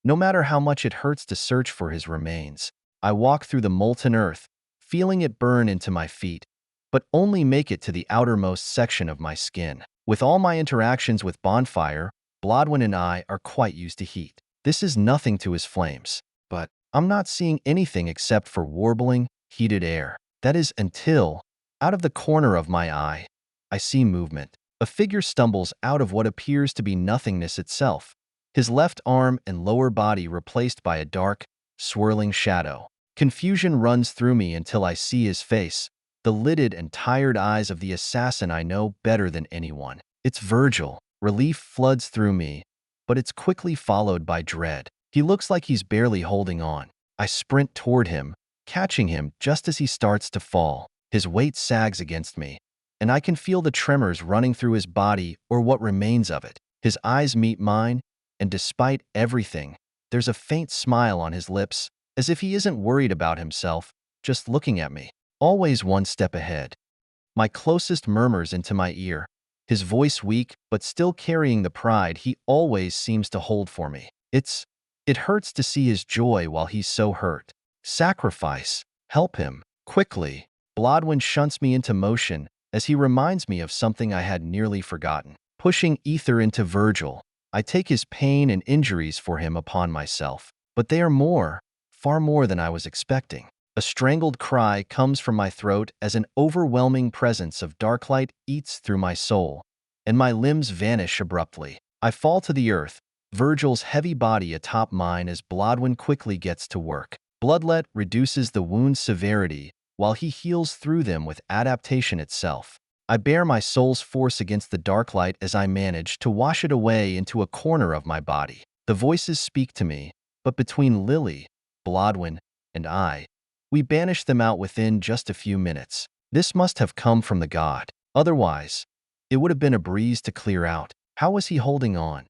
how much it hurts to search for his remains. I walk through the molten earth, feeling it burn into my feet, but only make it to the outermost section of my skin. With all my interactions with Bonfire, Blodwin and I are quite used to heat. This is nothing to his flames, but I'm not seeing anything except for warbling, heated air. That is until, out of the corner of my eye, I see movement. A figure stumbles out of what appears to be nothingness itself, his left arm and lower body replaced by a dark, swirling shadow. Confusion runs through me until I see his face, the lidded and tired eyes of the assassin I know better than anyone. It's Virgil. Relief floods through me but it's quickly followed by dread. He looks like he's barely holding on. I sprint toward him, catching him just as he starts to fall. His weight sags against me, and I can feel the tremors running through his body or what remains of it. His eyes meet mine, and despite everything, there's a faint smile on his lips, as if he isn't worried about himself, just looking at me, always one step ahead. My closest murmurs into my ear, his voice weak but still carrying the pride he always seems to hold for me. It hurts to see his joy while he's so hurt. Sacrifice. Help him. Quickly. Blodwyn shunts me into motion as he reminds me of something I had nearly forgotten. Pushing ether into Virgil, I take his pain and injuries for him upon myself. But they are more, far more than I was expecting. A strangled cry comes from my throat as an overwhelming presence of dark light eats through my soul, and my limbs vanish abruptly. I fall to the earth, Virgil's heavy body atop mine as Blodwyn quickly gets to work. Bloodlet reduces the wound's severity while he heals through them with adaptation itself. I bear my soul's force against the dark light as I manage to wash it away into a corner of my body. The voices speak to me, but between Lily, Blodwyn, and I, we banish them out within just a few minutes. This must have come from the god. Otherwise, it would have been a breeze to clear out. How was he holding on?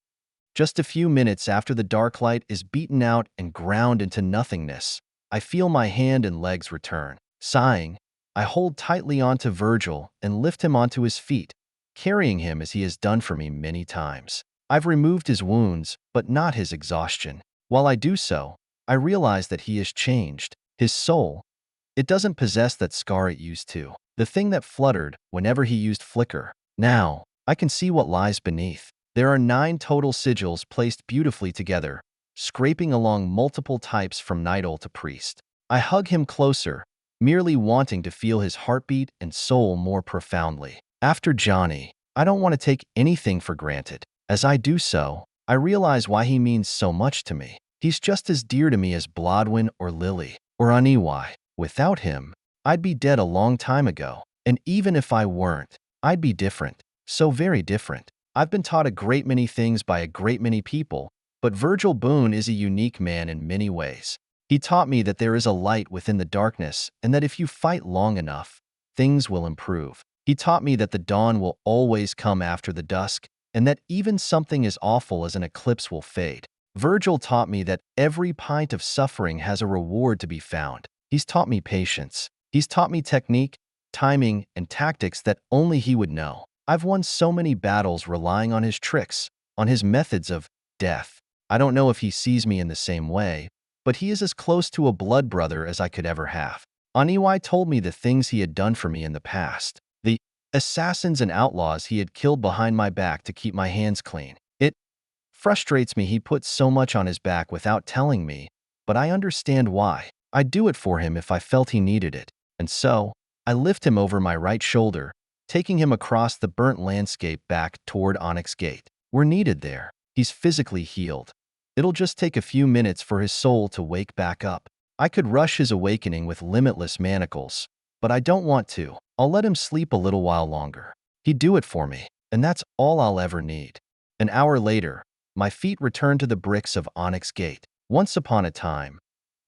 Just a few minutes after the dark light is beaten out and ground into nothingness, I feel my hand and legs return. Sighing, I hold tightly onto Virgil and lift him onto his feet, carrying him as he has done for me many times. I've removed his wounds, but not his exhaustion. While I do so, I realize that he has changed. His soul, it doesn't possess that scar it used to. The thing that fluttered whenever he used flicker. Now, I can see what lies beneath. There are 9 total sigils placed beautifully together, scraping along multiple types from Nidal to priest. I hug him closer, merely wanting to feel his heartbeat and soul more profoundly. After Johnny, I don't want to take anything for granted. As I do so, I realize why he means so much to me. He's just as dear to me as Blodwyn or Lily or Aniwai. Without him, I'd be dead a long time ago. And even if I weren't, I'd be different. So very different. I've been taught a great many things by a great many people, but Virgil Boone is a unique man in many ways. He taught me that there is a light within the darkness and that if you fight long enough, things will improve. He taught me that the dawn will always come after the dusk and that even something as awful as an eclipse will fade. Virgil taught me that every pint of suffering has a reward to be found. He's taught me patience. He's taught me technique, timing, and tactics that only he would know. I've won so many battles relying on his tricks, on his methods of death. I don't know if he sees me in the same way, but he is as close to a blood brother as I could ever have. Aniwai told me the things he had done for me in the past, the assassins and outlaws he had killed behind my back to keep my hands clean. It frustrates me he put so much on his back without telling me, but I understand why. I'd do it for him if I felt he needed it. And so, I lift him over my right shoulder, taking him across the burnt landscape back toward Onyx Gate. We're needed there. He's physically healed. It'll just take a few minutes for his soul to wake back up. I could rush his awakening with limitless manacles, but I don't want to. I'll let him sleep a little while longer. He'd do it for me, and that's all I'll ever need. An hour later, my feet return to the bricks of Onyx Gate. Once upon a time,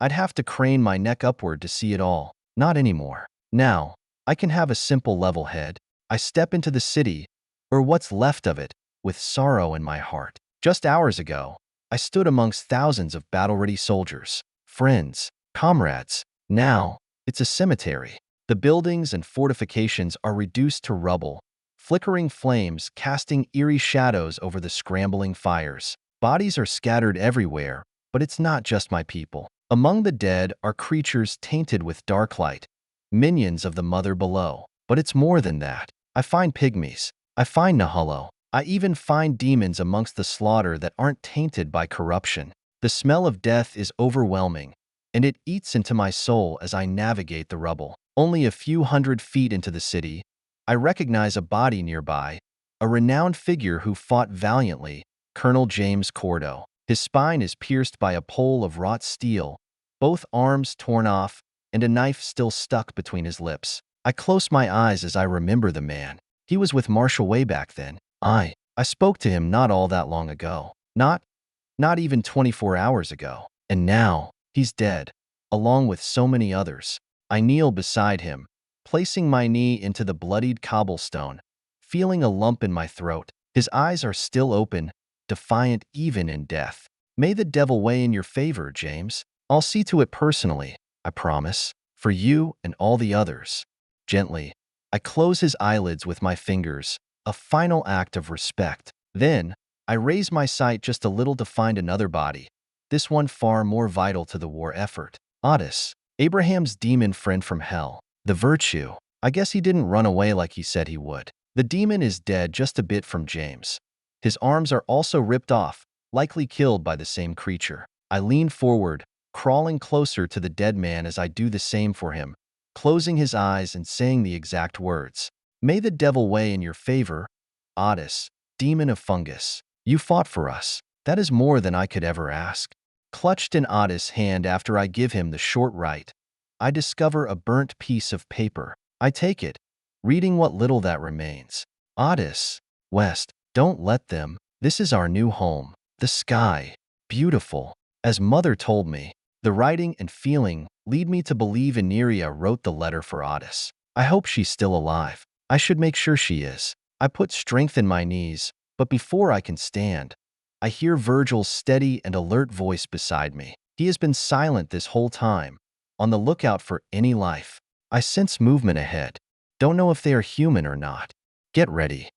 I'd have to crane my neck upward to see it all. Not anymore. Now, I can have a simple level head. I step into the city, or what's left of it, with sorrow in my heart. Just hours ago, I stood amongst thousands of battle-ready soldiers, friends, comrades. Now, it's a cemetery. The buildings and fortifications are reduced to rubble, flickering flames casting eerie shadows over the scrambling fires. Bodies are scattered everywhere, but it's not just my people. Among the dead are creatures tainted with dark light, minions of the Mother below. But it's more than that. I find pygmies. I find Nahullo. I even find demons amongst the slaughter that aren't tainted by corruption. The smell of death is overwhelming, and it eats into my soul as I navigate the rubble. Only a few hundred feet into the city, I recognize a body nearby, a renowned figure who fought valiantly, Colonel James Cordo. His spine is pierced by a pole of wrought steel, both arms torn off, and a knife still stuck between his lips. I close my eyes as I remember the man. He was with Marshall way back then. I spoke to him not all that long ago. Not, not even 24 hours ago. And now, he's dead, along with so many others. I kneel beside him, placing my knee into the bloodied cobblestone, feeling a lump in my throat. His eyes are still open, defiant even in death. May the devil weigh in your favor, James. I'll see to it personally, I promise, for you and all the others. Gently, I close his eyelids with my fingers, a final act of respect. Then, I raise my sight just a little to find another body, this one far more vital to the war effort. Otis, Abraham's demon friend from hell. The virtue. I guess he didn't run away like he said he would. The demon is dead just a bit from James. His arms are also ripped off, likely killed by the same creature. I lean forward, crawling closer to the dead man as I do the same for him, closing his eyes and saying the exact words. May the devil weigh in your favor, Otis, demon of fungus. You fought for us. That is more than I could ever ask. Clutched in Otis' hand after I give him the short right, I discover a burnt piece of paper. I take it, reading what little that remains. Otis, West, don't let them. This is our new home. The sky, beautiful. As Mother told me, the writing and feeling lead me to believe Ineria wrote the letter for Otis. I hope she's still alive. I should make sure she is. I put strength in my knees, but before I can stand, I hear Virgil's steady and alert voice beside me. He has been silent this whole time, on the lookout for any life. I sense movement ahead. Don't know if they are human or not. Get ready.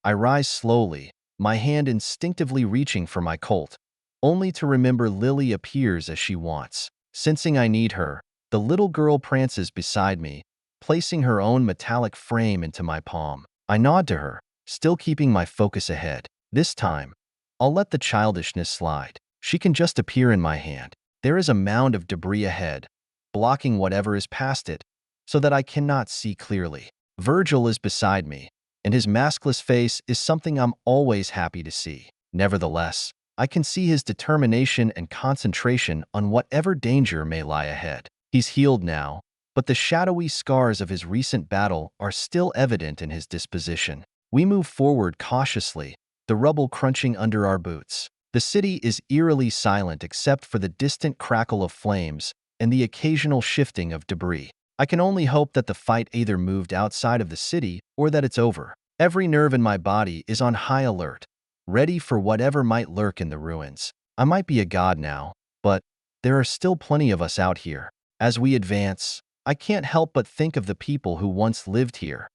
I rise slowly, my hand instinctively reaching for my Colt, only to remember Lily appears as she wants. Sensing I need her, the little girl prances beside me, placing her own metallic frame into my palm. I nod to her, still keeping my focus ahead. This time, I'll let the childishness slide. She can just appear in my hand. There is a mound of debris ahead, blocking whatever is past it, so that I cannot see clearly. Virgil is beside me, and his maskless face is something I'm always happy to see. Nevertheless, I can see his determination and concentration on whatever danger may lie ahead. He's healed now, but the shadowy scars of his recent battle are still evident in his disposition. We move forward cautiously, the rubble crunching under our boots. The city is eerily silent except for the distant crackle of flames and the occasional shifting of debris. I can only hope that the fight either moved outside of the city or that it's over. Every nerve in my body is on high alert, ready for whatever might lurk in the ruins. I might be a god now, but there are still plenty of us out here. As we advance, I can't help but think of the people who once lived here.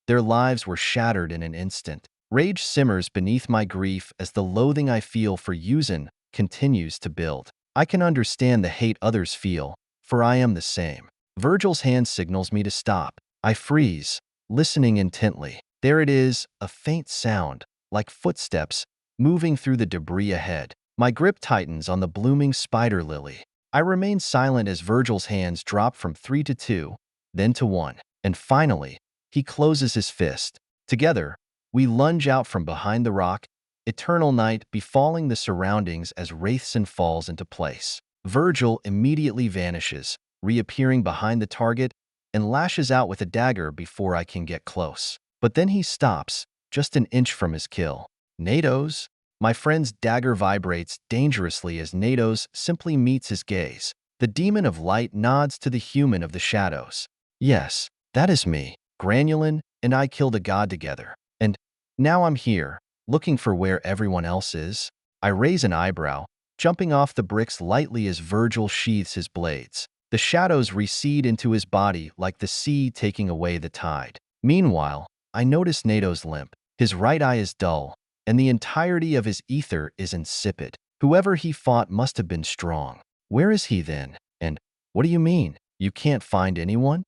Their lives were shattered in an instant. Rage simmers beneath my grief as the loathing I feel for Yuzin continues to build. I can understand the hate others feel, for I am the same. Virgil's hand signals me to stop. I freeze, listening intently. There it is, a faint sound, like footsteps, moving through the debris ahead. My grip tightens on the blooming spider lily. I remain silent as Virgil's hands drop from 3 to 2, then to 1. And finally, he closes his fist. Together, we lunge out from behind the rock, eternal night befalling the surroundings as Wraithson falls into place. Virgil immediately vanishes, reappearing behind the target, and lashes out with a dagger before I can get close. But then he stops, just an inch from his kill. Natos? My friend's dagger vibrates dangerously as Natos simply meets his gaze. The demon of light nods to the human of the shadows. Yes, that is me. Granulin and I killed a god together. And now I'm here, looking for where everyone else is. I raise an eyebrow, jumping off the bricks lightly as Virgil sheathes his blades. The shadows recede into his body like the sea taking away the tide. Meanwhile, I notice Natos limp. His right eye is dull, and the entirety of his ether is insipid. Whoever he fought must have been strong. Where is he then? And what do you mean? You can't find anyone?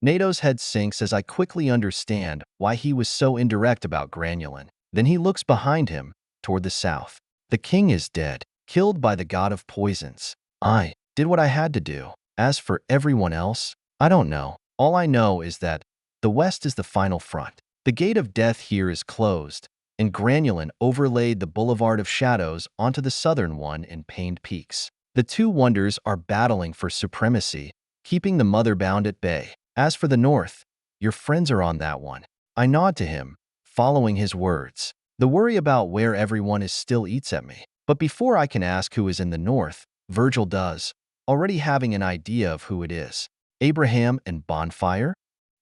Natos' head sinks as I quickly understand why he was so indirect about Granulin. Then he looks behind him, toward the south. The king is dead, killed by the god of poisons. I did what I had to do. As for everyone else, I don't know. All I know is that the west is the final front. The gate of death here is closed, and Granulin overlaid the boulevard of shadows onto the southern one in pained peaks. The two wonders are battling for supremacy, keeping the mother-bound at bay. As for the north, your friends are on that one. I nod to him, following his words. The worry about where everyone is still eats at me. But before I can ask who is in the north, Virgil does, already having an idea of who it is. Abraham and Bonfire?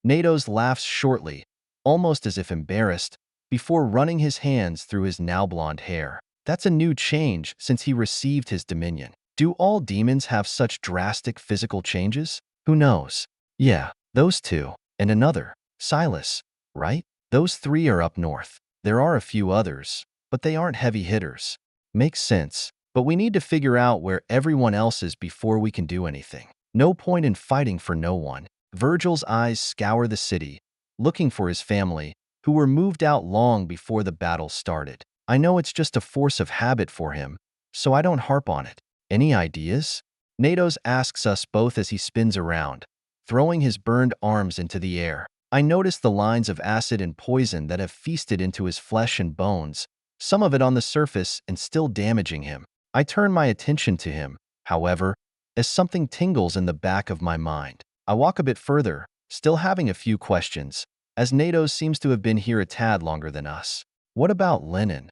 Natos laughs shortly, almost as if embarrassed, before running his hands through his now blonde hair. That's a new change since he received his dominion. Do all demons have such drastic physical changes? Who knows? Yeah, those two. And another. Silas, right? Those three are up north. There are a few others, but they aren't heavy hitters. Makes sense. But we need to figure out where everyone else is before we can do anything. No point in fighting for no one. Virgil's eyes scour the city, looking for his family, who were moved out long before the battle started. I know it's just a force of habit for him, so I don't harp on it. Any ideas? Natos asks us both as he spins around, throwing his burned arms into the air. I notice the lines of acid and poison that have feasted into his flesh and bones, some of it on the surface and still damaging him. I turn my attention to him, however, as something tingles in the back of my mind. I walk a bit further, still having a few questions, as Natos seems to have been here a tad longer than us. What about Lennon?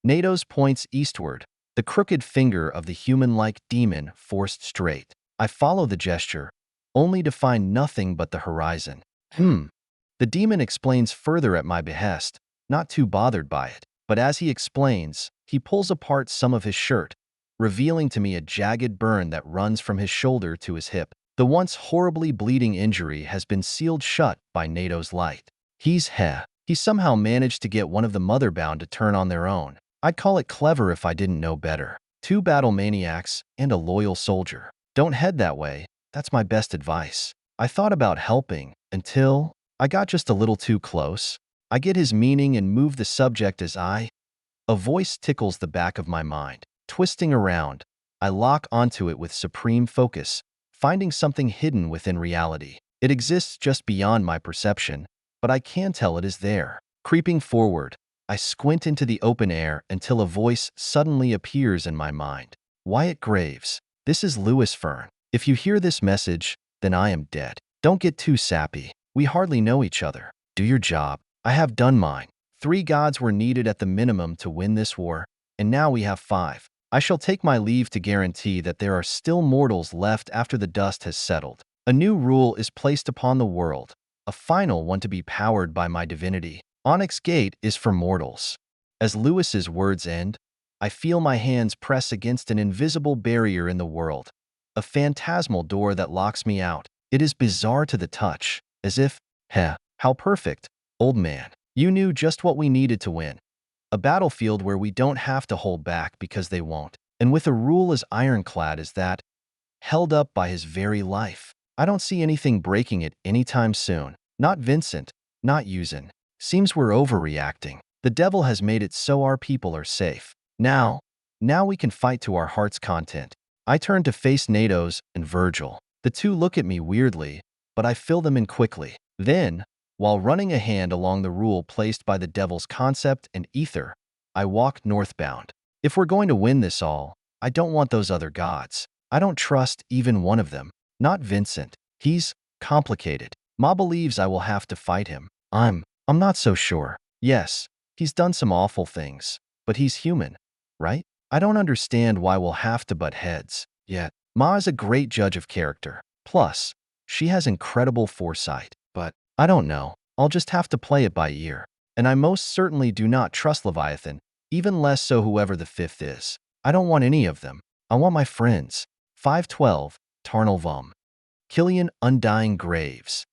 Natos points eastward, the crooked finger of the human-like demon forced straight. I follow the gesture, only to find nothing but the horizon. The demon explains further at my behest, not too bothered by it. But as he explains, he pulls apart some of his shirt, revealing to me a jagged burn that runs from his shoulder to his hip. The once horribly bleeding injury has been sealed shut by Nato's light. He somehow managed to get one of the motherbound to turn on their own. I'd call it clever if I didn't know better. 2 battle maniacs and a loyal soldier. Don't head that way, that's my best advice. I thought about helping, until I got just a little too close. I get his meaning and move the subject as a voice tickles the back of my mind. Twisting around, I lock onto it with supreme focus, finding something hidden within reality. It exists just beyond my perception, but I can tell it is there. Creeping forward, I squint into the open air until a voice suddenly appears in my mind. Wyatt Graves, this is Lewis Fern. If you hear this message, then I am dead. Don't get too sappy. We hardly know each other. Do your job. I have done mine. 3 gods were needed at the minimum to win this war, and now we have 5. I shall take my leave to guarantee that there are still mortals left after the dust has settled. A new rule is placed upon the world, a final one to be powered by my divinity. Onyx Gate is for mortals. As Lewis's words end, I feel my hands press against an invisible barrier in the world, a phantasmal door that locks me out. It is bizarre to the touch, as if, how perfect, old man. You knew just what we needed to win. A battlefield where we don't have to hold back because they won't. And with a rule as ironclad as that, held up by his very life. I don't see anything breaking it anytime soon. Not Vincent, not Yuzen. Seems we're overreacting. The devil has made it so our people are safe. Now we can fight to our heart's content. I turn to face Natos and Virgil. The two look at me weirdly, but I fill them in quickly. Then, while running a hand along the rule placed by the devil's concept and ether, I walk northbound. If we're going to win this all, I don't want those other gods. I don't trust even one of them. Not Vincent. He's complicated. Ma believes I will have to fight him. I'm not so sure. Yes, he's done some awful things, but he's human, right? I don't understand why we'll have to butt heads. Yet, Ma is a great judge of character. Plus, she has incredible foresight. But I don't know. I'll just have to play it by ear. And I most certainly do not trust Leviathan, even less so whoever the 5th is. I don't want any of them. I want my friends. 512, Tarnal Vum. Killian Undying Graves.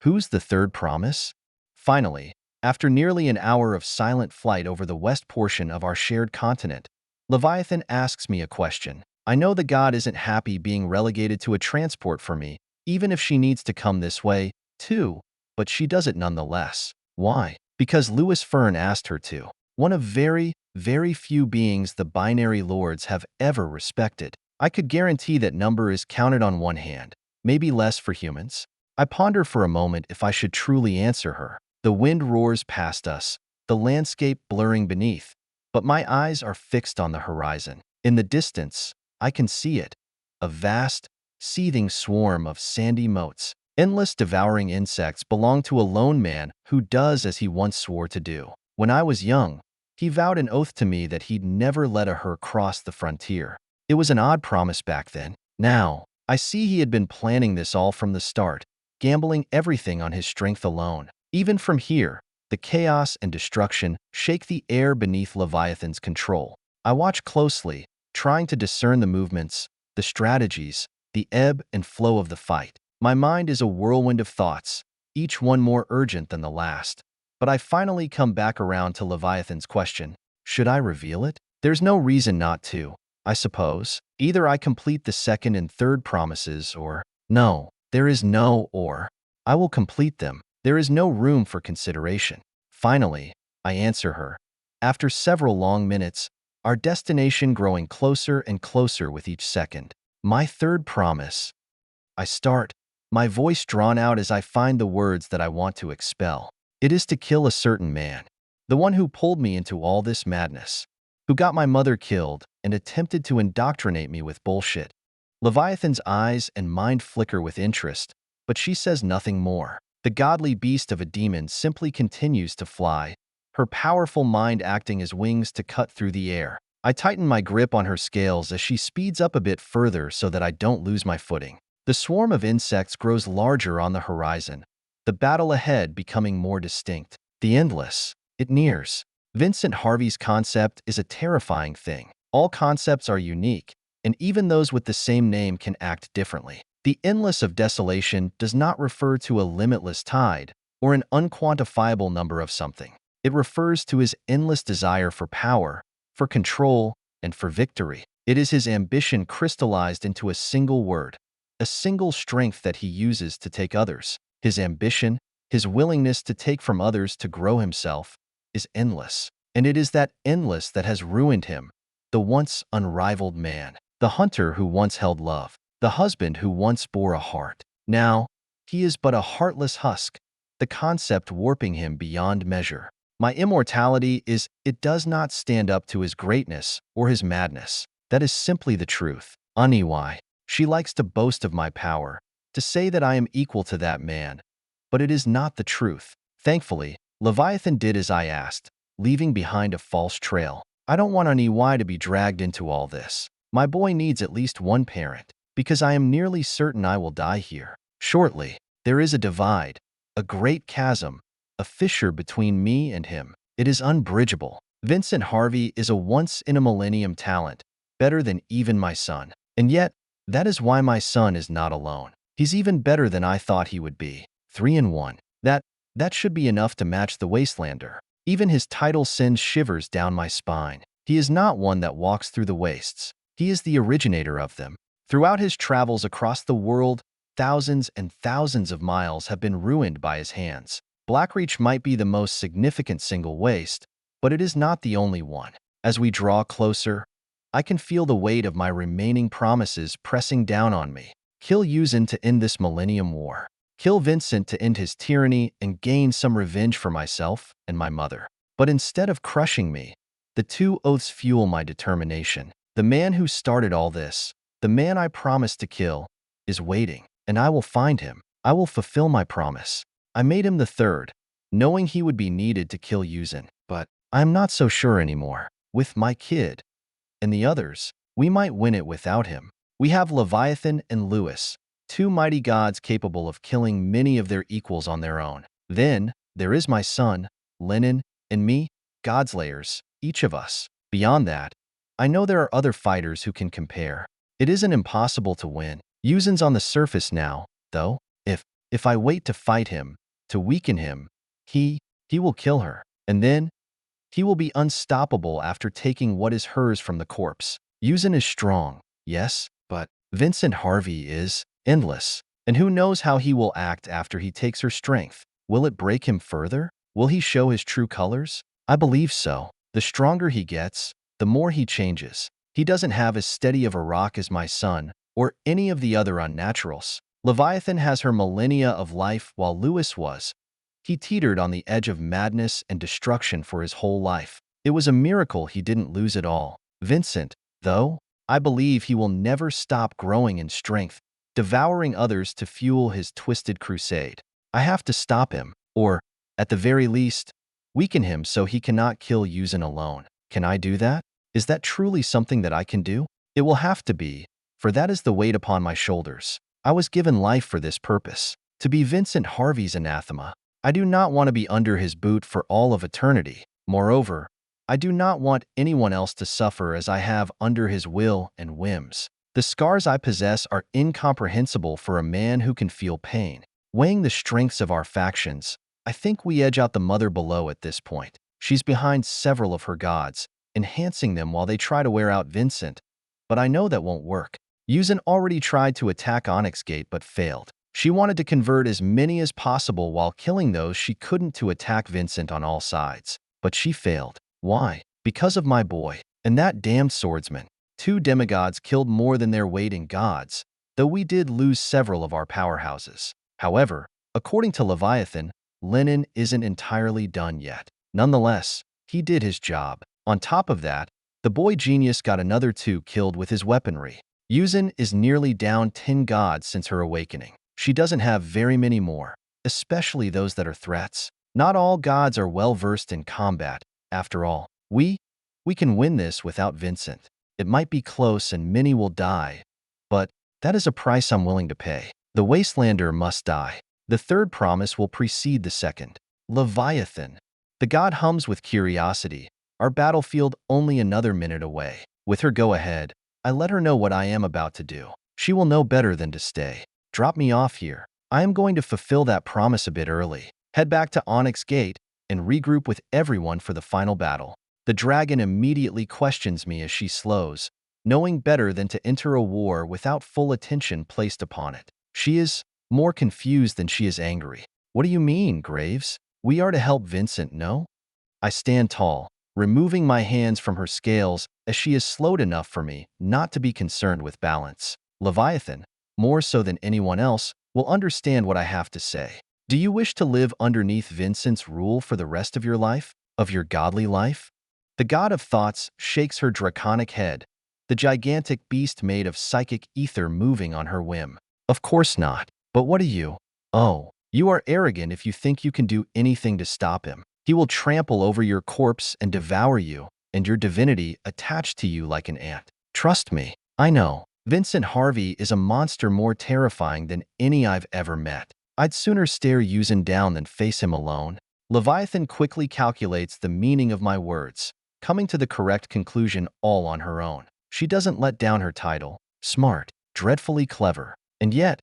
Who's the 3rd promise? Finally, after nearly an hour of silent flight over the west portion of our shared continent, Leviathan asks me a question. I know the god isn't happy being relegated to a transport for me, even if she needs to come this way, too, but she does it nonetheless. Why? Because Lewis Fern asked her to. One of very, very few beings the binary lords have ever respected. I could guarantee that number is counted on one hand, maybe less for humans. I ponder for a moment if I should truly answer her. The wind roars past us, the landscape blurring beneath, but my eyes are fixed on the horizon. In the distance, I can see it, a vast, seething swarm of sandy motes. Endless devouring insects belong to a lone man who does as he once swore to do. When I was young, He vowed an oath to me that he'd never let a her cross the frontier. It was an odd promise back then. Now, I see he had been planning this all from the start, gambling everything on his strength alone. Even from here, the chaos and destruction shake the air beneath Leviathan's control. I watch closely, trying to discern the movements, the strategies, the ebb and flow of the fight. My mind is a whirlwind of thoughts, each one more urgent than the last. But I finally come back around to Leviathan's question. Should I reveal it? There's no reason not to, I suppose. Either I complete the second and third promises or… No, there is no or. I will complete them. There is no room for consideration. Finally, I answer her. After several long minutes, our destination growing closer and closer with each second. My third promise. I start, my voice drawn out as I find the words that I want to expel. It is to kill a certain man, the one who pulled me into all this madness, who got my mother killed and attempted to indoctrinate me with bullshit. Leviathan's eyes and mind flicker with interest, but she says nothing more. The godly beast of a demon simply continues to fly, her powerful mind acting as wings to cut through the air. I tighten my grip on her scales as she speeds up a bit further so that I don't lose my footing. The swarm of insects grows larger on the horizon, the battle ahead becoming more distinct. The endless. It nears. Vincent Harvey's concept is a terrifying thing. All concepts are unique, and even those with the same name can act differently. The endless of desolation does not refer to a limitless tide or an unquantifiable number of something. It refers to his endless desire for power, for control, and for victory. It is his ambition crystallized into a single word, a single strength that he uses to take others. His ambition, his willingness to take from others to grow himself, is endless. And it is that endless that has ruined him, the once unrivaled man, the hunter who once held love, the husband who once bore a heart. Now, he is but a heartless husk, the concept warping him beyond measure. My immortality is, it does not stand up to his greatness or his madness. That is simply the truth. Aniwai. She likes to boast of my power, to say that I am equal to that man. But it is not the truth. Thankfully, Leviathan did as I asked, leaving behind a false trail. I don't want Aniwai to be dragged into all this. My boy needs at least one parent, because I am nearly certain I will die here. Shortly, there is a divide, a great chasm, a fissure between me and him. It is unbridgeable. Vincent Harvey is a once-in-a-millennium talent, better than even my son. And yet, that is why my son is not alone. He's even better than I thought he would be. 3 in 1. That should be enough to match the Wastelander. Even his title sends shivers down my spine. He is not one that walks through the wastes. He is the originator of them. Throughout his travels across the world, thousands and thousands of miles have been ruined by his hands. Blackreach might be the most significant single waste, but it is not the only one. As we draw closer, I can feel the weight of my remaining promises pressing down on me. Kill Yuzin to end this millennium war. Kill Vincent to end his tyranny and gain some revenge for myself and my mother. But instead of crushing me, the two oaths fuel my determination. The man who started all this, the man I promised to kill, is waiting, and I will find him. I will fulfill my promise. I made him the third, knowing he would be needed to kill Yuzin, but I am not so sure anymore. With my kid and the others, we might win it without him. We have Leviathan and Lewis, two mighty gods capable of killing many of their equals on their own. Then, there is my son, Lennon, and me, godslayers, each of us. Beyond that, I know there are other fighters who can compare. It isn't impossible to win. Yuzin's on the surface now, though. If I wait to fight him, to weaken him, he will kill her. And then, he will be unstoppable after taking what is hers from the corpse. Yuzin is strong, yes, but Vincent Harvey is endless. And who knows how he will act after he takes her strength? Will it break him further? Will he show his true colors? I believe so. The stronger he gets, the more he changes. He doesn't have as steady of a rock as my son, or any of the other unnaturals. Leviathan has her millennia of life while Lewis was. He teetered on the edge of madness and destruction for his whole life. It was a miracle he didn't lose it all. Vincent, though, I believe he will never stop growing in strength, devouring others to fuel his twisted crusade. I have to stop him, or, at the very least, Weaken him so he cannot kill Yuzin alone. Can I do that? Is that truly something that I can do? It will have to be, for that is the weight upon my shoulders. I was given life for this purpose, to be Vincent Harvey's anathema. I do not want to be under his boot for all of eternity. Moreover, I do not want anyone else to suffer as I have under his will and whims. The scars I possess are incomprehensible for a man who can feel pain. Weighing the strengths of our factions, I think we edge out the mother below at this point. She's behind several of her gods, enhancing them while they try to wear out Vincent. But I know that won't work. Yuzin already tried to attack Onyx Gate but failed. She wanted to convert as many as possible while killing those she couldn't to attack Vincent on all sides. But she failed. Why? Because of my boy. And that damned swordsman. 2 demigods killed more than their weight in gods, though we did lose several of our powerhouses. However, according to Leviathan, Lenin isn't entirely done yet. Nonetheless, he did his job. On top of that, the boy genius got another 2 killed with his weaponry. Yuzin is nearly down 10 gods since her awakening. She doesn't have very many more, especially those that are threats. Not all gods are well-versed in combat. After all, we can win this without Vincent. It might be close and many will die, but that is a price I'm willing to pay. The Wastelander must die. The third promise will precede the second. Leviathan. The god hums with curiosity. Our battlefield only another minute away. With her go-ahead, I let her know what I am about to do. She will know better than to stay. Drop me off here. I am going to fulfill that promise a bit early. Head back to Onyx Gate and regroup with everyone for the final battle. The dragon immediately questions me as she slows, knowing better than to enter a war without full attention placed upon it. She is more confused than she is angry. What do you mean, Graves? We are to help Vincent, no? I stand tall, removing my hands from her scales as she is slowed enough for me not to be concerned with balance. Leviathan, more so than anyone else, will understand what I have to say. Do you wish to live underneath Vincent's rule for the rest of your life? Of your godly life? The god of thoughts shakes her draconic head, the gigantic beast made of psychic ether moving on her whim. Of course not. But what are you? Oh, you are arrogant if you think you can do anything to stop him. He will trample over your corpse and devour you, and your divinity attached to you like an ant. Trust me, I know. Vincent Harvey is a monster more terrifying than any I've ever met. I'd sooner stare Yuzin down than face him alone. Leviathan quickly calculates the meaning of my words, coming to the correct conclusion all on her own. She doesn't let down her title. Smart, dreadfully clever. And yet,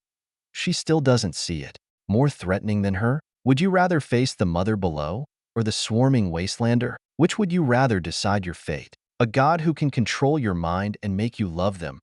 she still doesn't see it. More threatening than her? Would you rather face the mother below, or the swarming wastelander? Which would you rather decide your fate? A god who can control your mind and make you love them,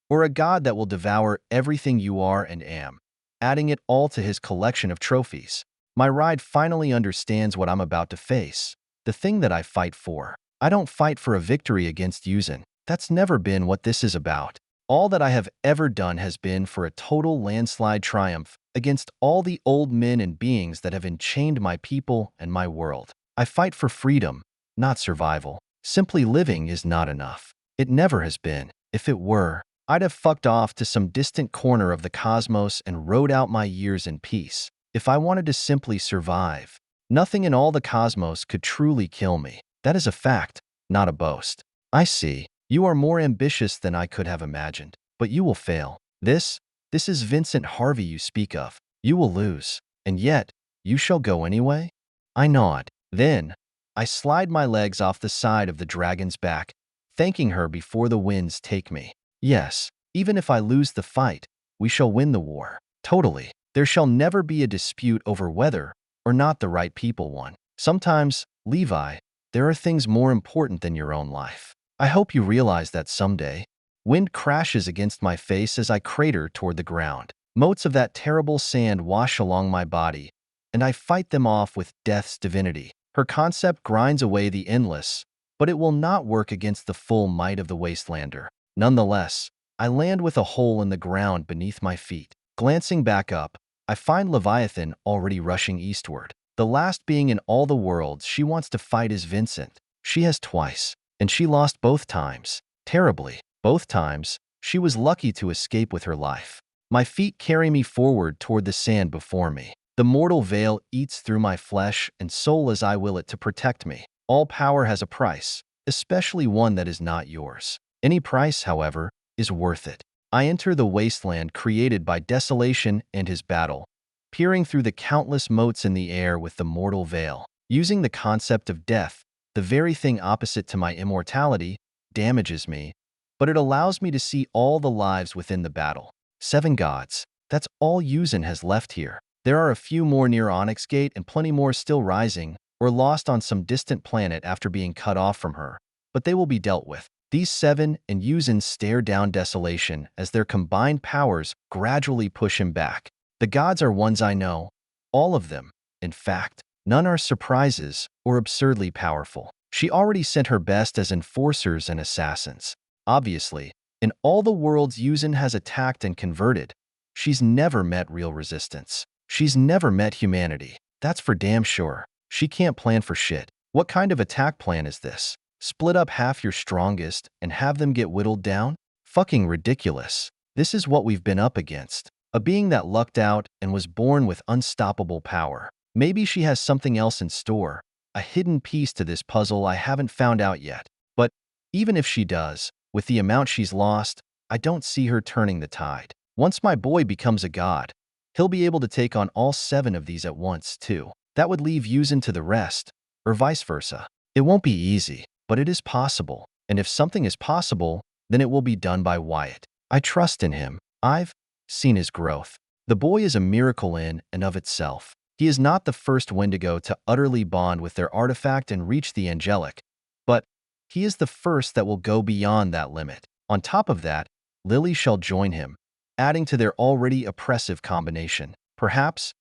or a god that will devour everything you are and am, adding it all to his collection of trophies? My ride finally understands what I'm about to face, the thing that I fight for. I don't fight for a victory against Yuzin. That's never been what this is about. All that I have ever done has been for a total landslide triumph against all the old men and beings that have enchained my people and my world. I fight for freedom, not survival. Simply living is not enough. It never has been. If it were, I'd have fucked off to some distant corner of the cosmos and rode out my years in peace. If I wanted to simply survive, nothing in all the cosmos could truly kill me. That is a fact, not a boast. I see. You are more ambitious than I could have imagined, but you will fail. This is Vincent Harvey you speak of. You will lose, and yet, you shall go anyway? I nod. Then, I slide my legs off the side of the dragon's back, thanking her before the winds take me. Yes, even if I lose the fight, we shall win the war. Totally. There shall never be a dispute over whether or not the right people won. Sometimes, Levi, there are things more important than your own life. I hope you realize that someday. Wind crashes against my face as I crater toward the ground. Motes of that terrible sand wash along my body, and I fight them off with death's divinity. Her concept grinds away the endless, but it will not work against the full might of the Wastelander. Nonetheless, I land with a hole in the ground beneath my feet. Glancing back up, I find Leviathan already rushing eastward. The last being in all the worlds she wants to fight is Vincent. She has twice, and she lost both times. Terribly. Both times, she was lucky to escape with her life. My feet carry me forward toward the sand before me. The mortal veil eats through my flesh and soul as I will it to protect me. All power has a price, especially one that is not yours. Any price, however, is worth it. I enter the wasteland created by desolation and his battle, peering through the countless motes in the air with the mortal veil. Using the concept of death, the very thing opposite to my immortality, damages me, but it allows me to see all the lives within the battle. 7 gods. That's all Yuzin has left here. There are a few more near Onyx Gate and plenty more still rising, or lost on some distant planet after being cut off from her, but they will be dealt with. These 7 and Yuzin stare down desolation as their combined powers gradually push him back. The gods are ones I know, all of them. In fact, none are surprises or absurdly powerful. She already sent her best as enforcers and assassins. Obviously, in all the worlds Yuzin has attacked and converted, she's never met real resistance. She's never met humanity. That's for damn sure. She can't plan for shit. What kind of attack plan is this? Split up half your strongest and have them get whittled down? Fucking ridiculous. This is what we've been up against. A being that lucked out and was born with unstoppable power. Maybe she has something else in store, a hidden piece to this puzzle I haven't found out yet. But even if she does, with the amount she's lost, I don't see her turning the tide. Once my boy becomes a god, he'll be able to take on all 7 of these at once, too. That would leave Yuzin to the rest, or vice versa. It won't be easy, but it is possible. And if something is possible, then it will be done by Wyatt. I trust in him. I've seen his growth. The boy is a miracle in and of itself. He is not the first Wendigo to utterly bond with their artifact and reach the angelic, but he is the first that will go beyond that limit. On top of that, Lily shall join him, adding to their already oppressive combination. Perhaps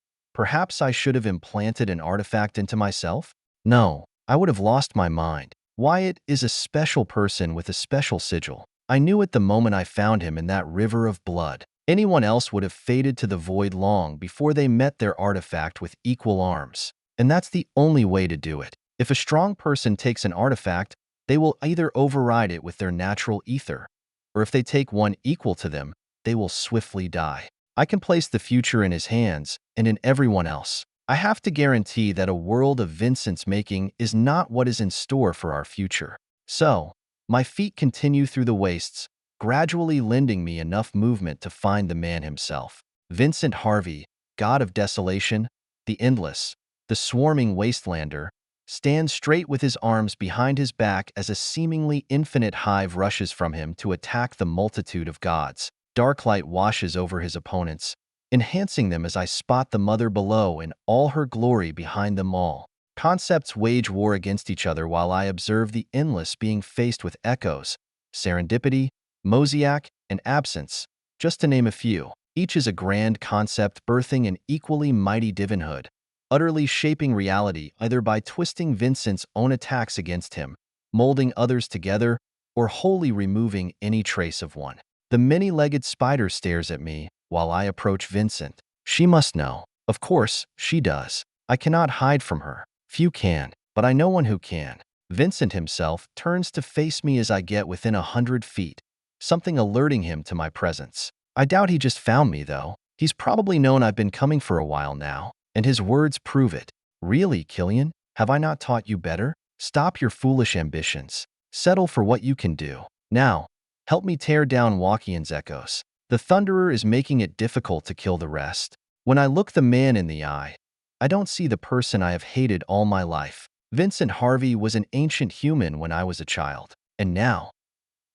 I should have implanted an artifact into myself? No, I would have lost my mind. Wyatt is a special person with a special sigil. I knew it the moment I found him in that river of blood. Anyone else would have faded to the void long before they met their artifact with equal arms. And that's the only way to do it. If a strong person takes an artifact, they will either override it with their natural ether, or if they take one equal to them, they will swiftly die. I can place the future in his hands and in everyone else. I have to guarantee that a world of Vincent's making is not what is in store for our future. So, my feet continue through the wastes, gradually lending me enough movement to find the man himself. Vincent Harvey, god of desolation, the endless, the swarming wastelander, stands straight with his arms behind his back as a seemingly infinite hive rushes from him to attack the multitude of gods. Dark light washes over his opponents, enhancing them as I spot the mother below in all her glory behind them all. Concepts wage war against each other while I observe the endless being faced with echoes, serendipity, mosaic, and absence, just to name a few. Each is a grand concept birthing an equally mighty divinhood, utterly shaping reality either by twisting Vincent's own attacks against him, molding others together, or wholly removing any trace of one. The many-legged spider stares at me while I approach Vincent. She must know. Of course, she does. I cannot hide from her. Few can, but I know one who can. Vincent himself turns to face me as I get within 100 feet, something alerting him to my presence. I doubt he just found me, though. He's probably known I've been coming for a while now, and his words prove it. Really, Killian? Have I not taught you better? Stop your foolish ambitions. Settle for what you can do. Now, help me tear down Wakian's echoes. The Thunderer is making it difficult to kill the rest. When I look the man in the eye, I don't see the person I have hated all my life. Vincent Harvey was an ancient human when I was a child. And now,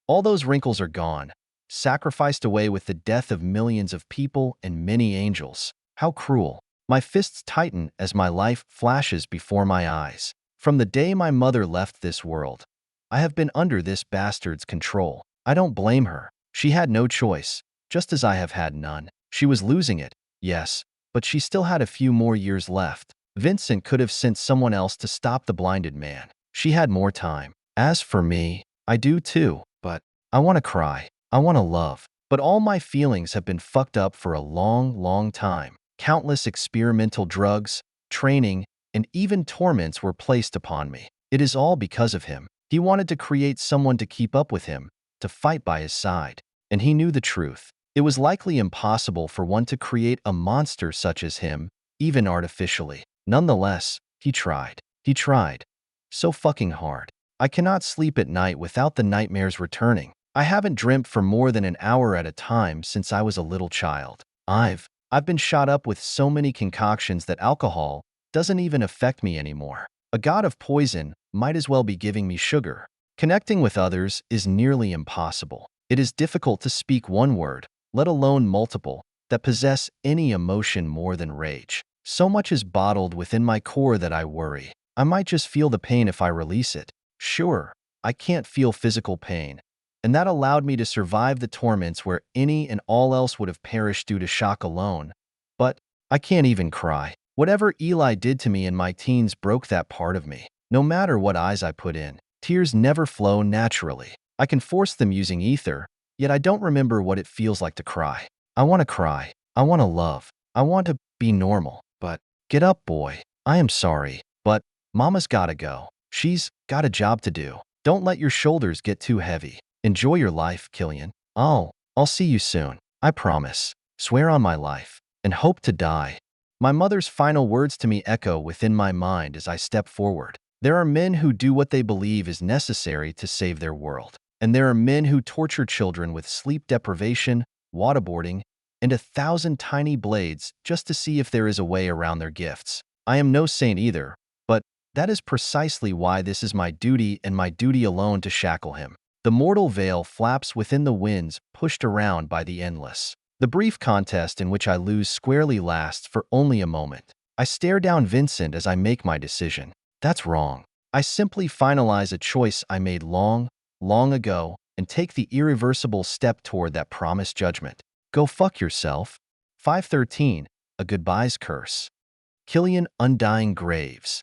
all those wrinkles are gone, sacrificed away with the death of millions of people and many angels. How cruel. My fists tighten as my life flashes before my eyes. From the day my mother left this world, I have been under this bastard's control. I don't blame her. She had no choice, just as I have had none. She was losing it, yes, but she still had a few more years left. Vincent could have sent someone else to stop the blinded man. She had more time. As for me, I do too, but I want to cry. I want to love. But all my feelings have been fucked up for a long, long time. Countless experimental drugs, training, and even torments were placed upon me. It is all because of him. He wanted to create someone to keep up with him, to fight by his side. And he knew the truth. It was likely impossible for one to create a monster such as him, even artificially. Nonetheless, he tried. He tried. So fucking hard. I cannot sleep at night without the nightmares returning. I haven't dreamt for more than an hour at a time since I was a little child. I've been shot up with so many concoctions that alcohol doesn't even affect me anymore. A god of poison might as well be giving me sugar. Connecting with others is nearly impossible. It is difficult to speak one word, let alone multiple, that possess any emotion more than rage. So much is bottled within my core that I worry. I might just feel the pain if I release it. Sure, I can't feel physical pain, and that allowed me to survive the torments where any and all else would have perished due to shock alone. But I can't even cry. Whatever Eli did to me in my teens broke that part of me. No matter what eyes I put in, tears never flow naturally. I can force them using ether, yet I don't remember what it feels like to cry. I want to cry. I want to love. I want to be normal. But get up, boy. I am sorry, but Mama's gotta go. She's got a job to do. Don't let your shoulders get too heavy. Enjoy your life, Killian. I'll see you soon. I promise. Swear on my life. And hope to die. My mother's final words to me echo within my mind as I step forward. There are men who do what they believe is necessary to save their world. And there are men who torture children with sleep deprivation, waterboarding, and 1,000 tiny blades just to see if there is a way around their gifts. I am no saint either, but that is precisely why this is my duty and my duty alone to shackle him. The mortal veil flaps within the winds pushed around by the endless. The brief contest in which I lose squarely lasts for only a moment. I stare down Vincent as I make my decision. That's wrong. I simply finalize a choice I made long ago and take the irreversible step toward that promised judgment. Go fuck yourself. 513, a goodbye's curse. Killian Undying Graves.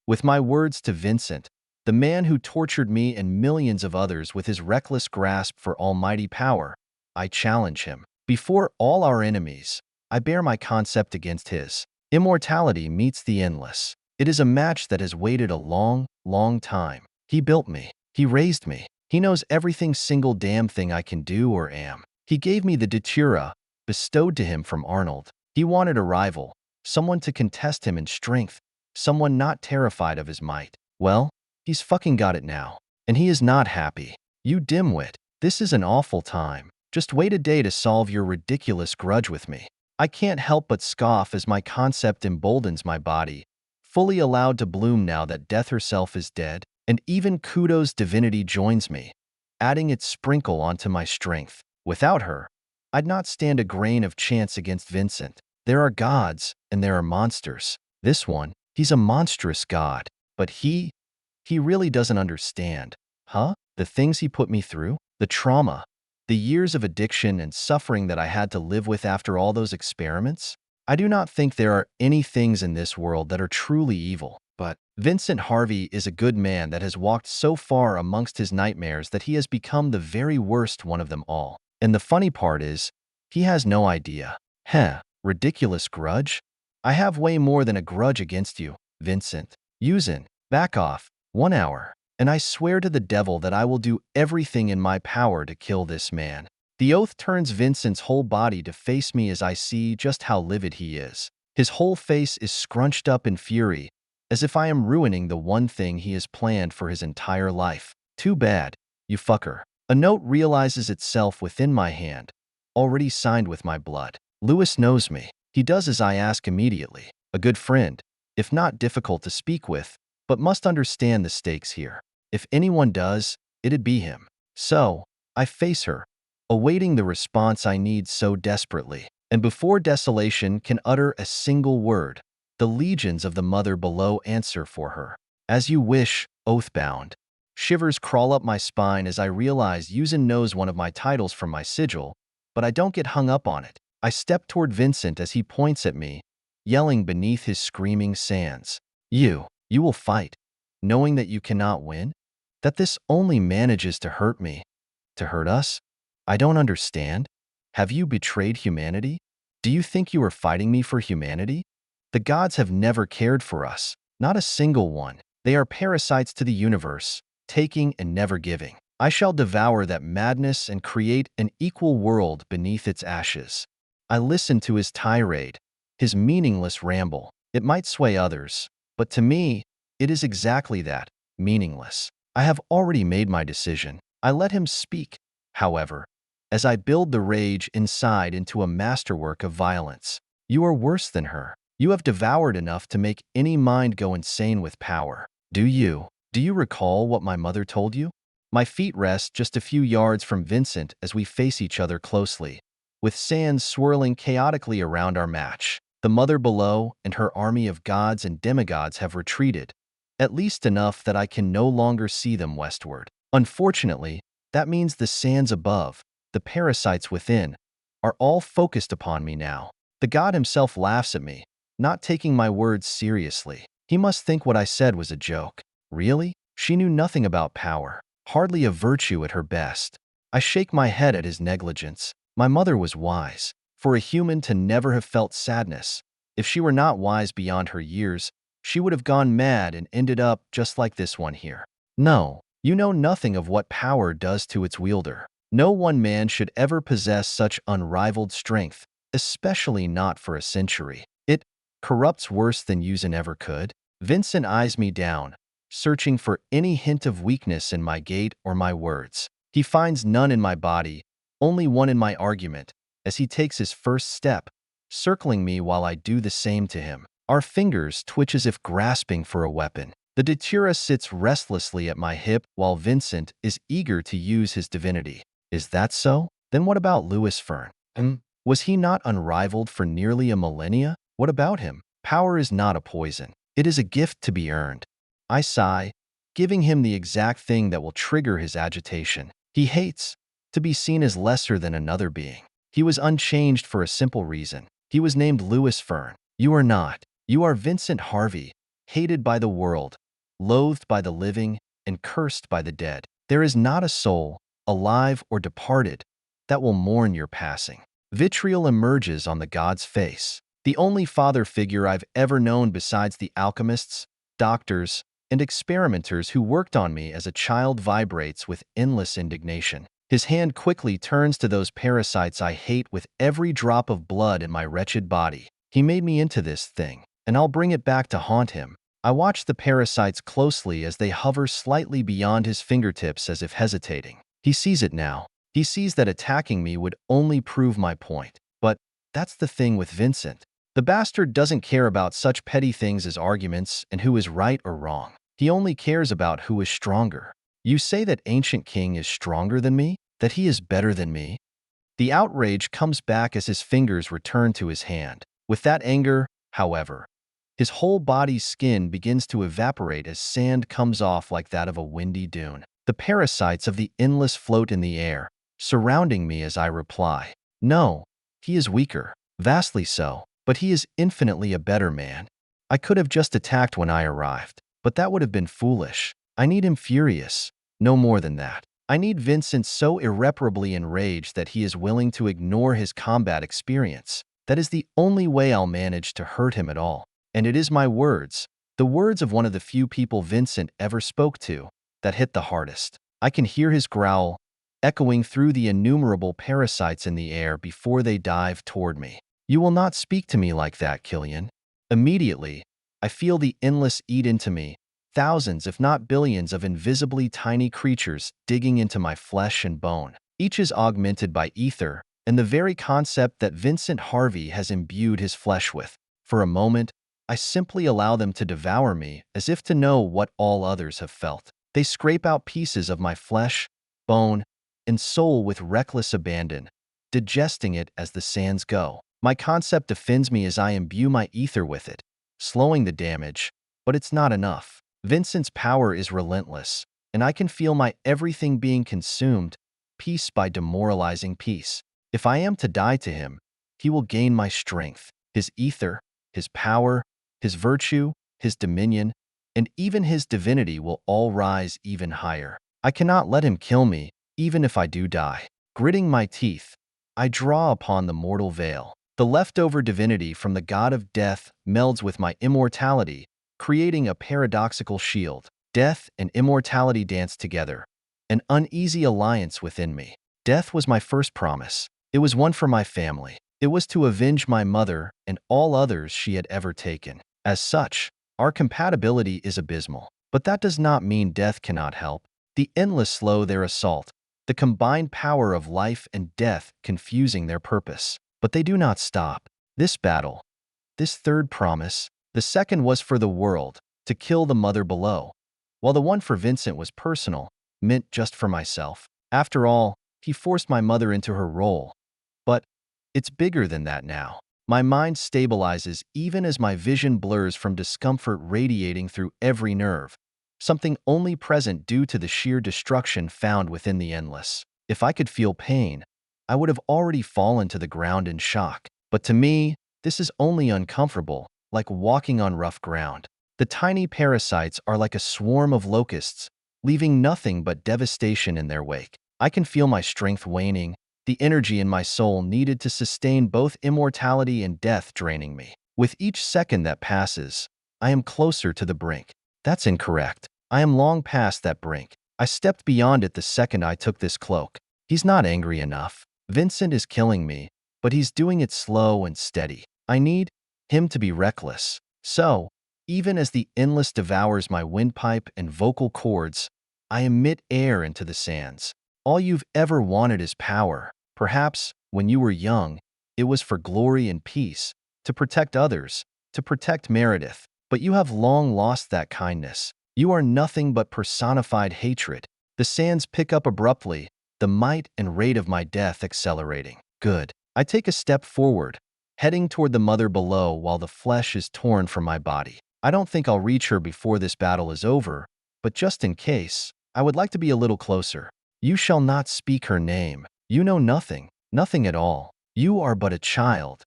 With my words to Vincent, the man who tortured me and millions of others with his reckless grasp for almighty power, I challenge him. Before all our enemies, I bear my concept against his. Immortality meets the endless. It is a match that has waited a long time. He built me. He raised me. He knows every single damn thing I can do or am. He gave me the datura, bestowed to him from Arnold. He wanted a rival, someone to contest him in strength, someone not terrified of his might. Well, he's fucking got it now. And he is not happy. You dimwit, this is an awful time. Just wait a day to solve your ridiculous grudge with me. I can't help but scoff as my concept emboldens my body, fully allowed to bloom now that death herself is dead, and even Kudo's divinity joins me, adding its sprinkle onto my strength. Without her, I'd not stand a grain of chance against Vincent. There are gods, and there are monsters. This one, he's a monstrous god, but he really doesn't understand. Huh? The things he put me through? The trauma? The years of addiction and suffering that I had to live with after all those experiments? I do not think there are any things in this world that are truly evil, but Vincent Harvey is a good man that has walked so far amongst his nightmares that he has become the very worst one of them all. And the funny part is, he has no idea. Ridiculous grudge? I have way more than a grudge against you, Vincent. Yusin, back off. 1 hour. And I swear to the devil that I will do everything in my power to kill this man. The oath turns Vincent's whole body to face me as I see just how livid he is. His whole face is scrunched up in fury, as if I am ruining the one thing he has planned for his entire life. Too bad, you fucker. A note realizes itself within my hand, already signed with my blood. Lewis knows me. He does as I ask immediately. A good friend, if not difficult to speak with, but must understand the stakes here. If anyone does, it'd be him. So, I face her, awaiting the response I need so desperately. And before desolation can utter a single word, the legions of the mother below answer for her. As you wish, oathbound. Shivers crawl up my spine as I realize Yusin knows one of my titles from my sigil, but I don't get hung up on it. I step toward Vincent as he points at me, yelling beneath his screaming sands. You will fight, knowing that you cannot win? That this only manages to hurt me? To hurt us? I don't understand. Have you betrayed humanity? Do you think you are fighting me for humanity? The gods have never cared for us, not a single one. They are parasites to the universe, taking and never giving. I shall devour that madness and create an equal world beneath its ashes. I listened to his tirade, his meaningless ramble. It might sway others, but to me, it is exactly that, meaningless. I have already made my decision. I let him speak, however, as I build the rage inside into a masterwork of violence. You are worse than her. You have devoured enough to make any mind go insane with power. Do you? Do you recall what my mother told you? My feet rest just a few yards from Vincent as we face each other closely, with sands swirling chaotically around our match. The mother below and her army of gods and demigods have retreated, at least enough that I can no longer see them westward. Unfortunately, that means the sands above, the parasites within, are all focused upon me now. The god himself laughs at me, not taking my words seriously. He must think what I said was a joke. Really? She knew nothing about power, hardly a virtue at her best. I shake my head at his negligence. My mother was wise. For a human to never have felt sadness, if she were not wise beyond her years, she would have gone mad and ended up just like this one here. No, you know nothing of what power does to its wielder. No one man should ever possess such unrivaled strength, especially not for a century. It corrupts worse than Yuzin ever could. Vincent eyes me down, searching for any hint of weakness in my gait or my words. He finds none in my body, only one in my argument, as he takes his first step, circling me while I do the same to him. Our fingers twitch as if grasping for a weapon. The Datura sits restlessly at my hip while Vincent is eager to use his divinity. Is that so? Then what about Louis Fern? Was he not unrivaled for nearly a millennia? What about him? Power is not a poison. It is a gift to be earned. I sigh, giving him the exact thing that will trigger his agitation. He hates to be seen as lesser than another being. He was unchanged for a simple reason. He was named Louis Fern. You are not. You are Vincent Harvey, hated by the world, loathed by the living, and cursed by the dead. There is not a soul, alive or departed, that will mourn your passing. Vitriol emerges on the god's face. The only father figure I've ever known besides the alchemists, doctors, and experimenters who worked on me as a child vibrates with endless indignation. His hand quickly turns to those parasites I hate with every drop of blood in my wretched body. He made me into this thing, and I'll bring it back to haunt him. I watch the parasites closely as they hover slightly beyond his fingertips as if hesitating. He sees it now. He sees that attacking me would only prove my point. But that's the thing with Vincent. The bastard doesn't care about such petty things as arguments and who is right or wrong. He only cares about who is stronger. You say that Ancient King is stronger than me? That he is better than me? The outrage comes back as his fingers return to his hand. With that anger, however, his whole body's skin begins to evaporate as sand comes off like that of a windy dune. The parasites of the endless float in the air, surrounding me as I reply. No, he is weaker, vastly so, but he is infinitely a better man. I could have just attacked when I arrived, but that would have been foolish. I need him furious. No more than that. I need Vincent so irreparably enraged that he is willing to ignore his combat experience. That is the only way I'll manage to hurt him at all. And it is my words, the words of one of the few people Vincent ever spoke to, that hit the hardest. I can hear his growl, echoing through the innumerable parasites in the air before they dive toward me. You will not speak to me like that, Killian. Immediately, I feel the endless eat into me, thousands if not billions of invisibly tiny creatures digging into my flesh and bone. Each is augmented by ether, and the very concept that Vincent Harvey has imbued his flesh with. For a moment, I simply allow them to devour me as if to know what all others have felt. They scrape out pieces of my flesh, bone, and soul with reckless abandon, digesting it as the sands go. My concept defends me as I imbue my ether with it, slowing the damage, but it's not enough. Vincent's power is relentless, and I can feel my everything being consumed, piece by demoralizing piece. If I am to die to him, he will gain my strength, his ether, his power, his virtue, his dominion, and even his divinity will all rise even higher. I cannot let him kill me, even if I do die. Gritting my teeth, I draw upon the mortal veil. The leftover divinity from the god of death melds with my immortality, creating a paradoxical shield. Death and immortality dance together, an uneasy alliance within me. Death was my first promise. It was one for my family. It was to avenge my mother and all others she had ever taken. As such, our compatibility is abysmal. But that does not mean death cannot help. The endless slow their assault, the combined power of life and death confusing their purpose. But they do not stop. This battle, this third promise, the second was for the world, to kill the mother below, while the one for Vincent was personal, meant just for myself. After all, he forced my mother into her role. But it's bigger than that now. My mind stabilizes even as my vision blurs from discomfort radiating through every nerve, something only present due to the sheer destruction found within the endless. If I could feel pain, I would have already fallen to the ground in shock. But to me, this is only uncomfortable, like walking on rough ground. The tiny parasites are like a swarm of locusts, leaving nothing but devastation in their wake. I can feel my strength waning, the energy in my soul needed to sustain both immortality and death draining me. With each second that passes, I am closer to the brink. That's incorrect. I am long past that brink. I stepped beyond it the second I took this cloak. He's not angry enough. Vincent is killing me, but he's doing it slow and steady. I need him to be reckless. So, even as the endless devours my windpipe and vocal cords, I emit air into the sands. All you've ever wanted is power. Perhaps, when you were young, it was for glory and peace, to protect others, to protect Meredith. But you have long lost that kindness. You are nothing but personified hatred. The sands pick up abruptly, the might and rate of my death accelerating. Good. I take a step forward, heading toward the mother below while the flesh is torn from my body. I don't think I'll reach her before this battle is over, but just in case, I would like to be a little closer. You shall not speak her name. You know nothing, nothing at all. You are but a child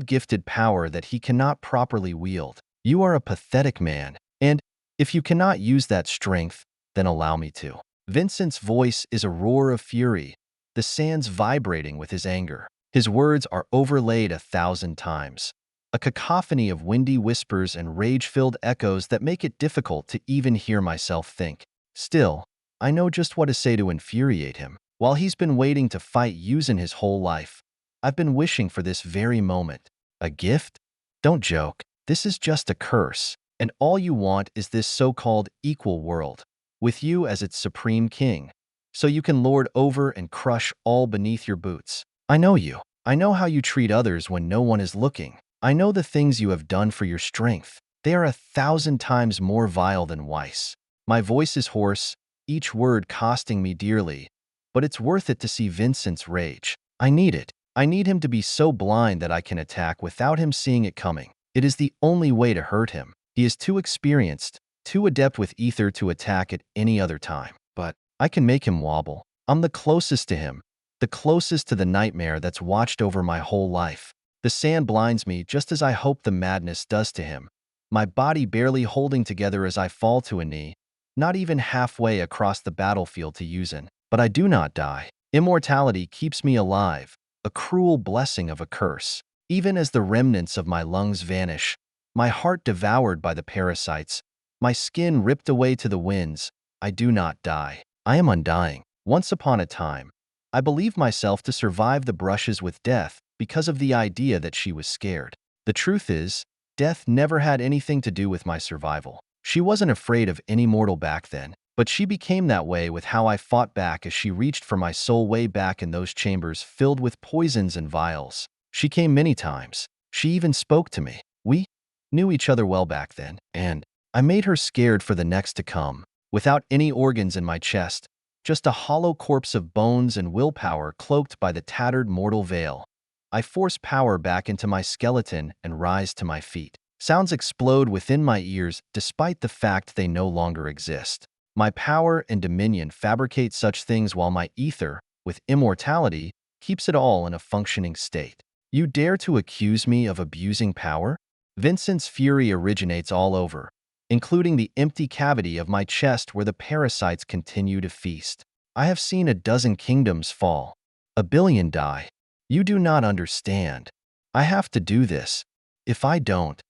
gifted power that he cannot properly wield. You are a pathetic man, and if you cannot use that strength, then allow me to. Vincent's voice is a roar of fury, the sands vibrating with his anger. His words are overlaid 1,000 times, a cacophony of windy whispers and rage-filled echoes that make it difficult to even hear myself think. Still, I know just what to say to infuriate him. While he's been waiting to fight Yuzin his whole life, I've been wishing for this very moment. A gift? Don't joke. This is just a curse, and all you want is this so-called equal world, with you as its supreme king, so you can lord over and crush all beneath your boots. I know you. I know how you treat others when no one is looking. I know the things you have done for your strength. They are 1,000 times more vile than Weiss. My voice is hoarse, each word costing me dearly, but it's worth it to see Vincent's rage. I need it. I need him to be so blind that I can attack without him seeing it coming. It is the only way to hurt him. He is too experienced, too adept with ether to attack at any other time. But I can make him wobble. I'm the closest to him, the closest to the nightmare that's watched over my whole life. The sand blinds me just as I hope the madness does to him, my body barely holding together as I fall to a knee, not even halfway across the battlefield to Yuzin. But I do not die. Immortality keeps me alive, a cruel blessing of a curse. Even as the remnants of my lungs vanish, my heart devoured by the parasites, my skin ripped away to the winds, I do not die. I am undying. Once upon a time, I believed myself to survive the brushes with death because of the idea that she was scared. The truth is, death never had anything to do with my survival. She wasn't afraid of any mortal back then, but she became that way with how I fought back as she reached for my soul way back in those chambers filled with poisons and vials. She came many times. She even spoke to me. We knew each other well back then, and I made her scared for the next to come. Without any organs in my chest, just a hollow corpse of bones and willpower cloaked by the tattered mortal veil. I force power back into my skeleton and rise to my feet. Sounds explode within my ears despite the fact they no longer exist. My power and dominion fabricate such things while my ether, with immortality, keeps it all in a functioning state. You dare to accuse me of abusing power? Vincent's fury originates all over, including the empty cavity of my chest where the parasites continue to feast. I have seen 12 kingdoms fall, 1 billion die. You do not understand. I have to do this. If I don't,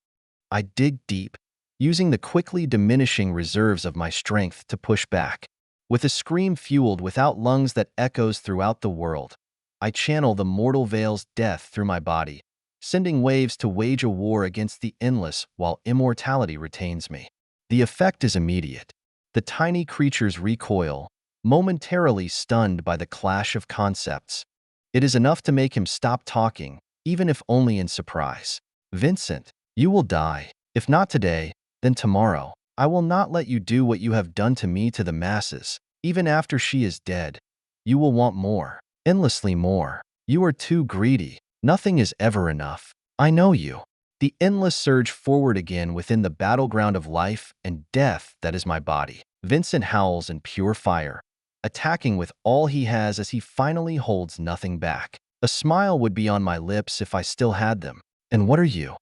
I dig deep, using the quickly diminishing reserves of my strength to push back. With a scream fueled without lungs that echoes throughout the world, I channel the mortal veil's death through my body, sending waves to wage a war against the endless while immortality retains me. The effect is immediate. The tiny creatures recoil, momentarily stunned by the clash of concepts. It is enough to make him stop talking, even if only in surprise. Vincent, you will die. If not today, then tomorrow. I will not let you do what you have done to me to the masses. Even after she is dead, you will want more, endlessly more. You are too greedy. Nothing is ever enough. I know you. The endless surge forward again within the battleground of life and death that is my body. Vincent howls in pure fire, attacking with all he has as he finally holds nothing back. A smile would be on my lips if I still had them. And what are you?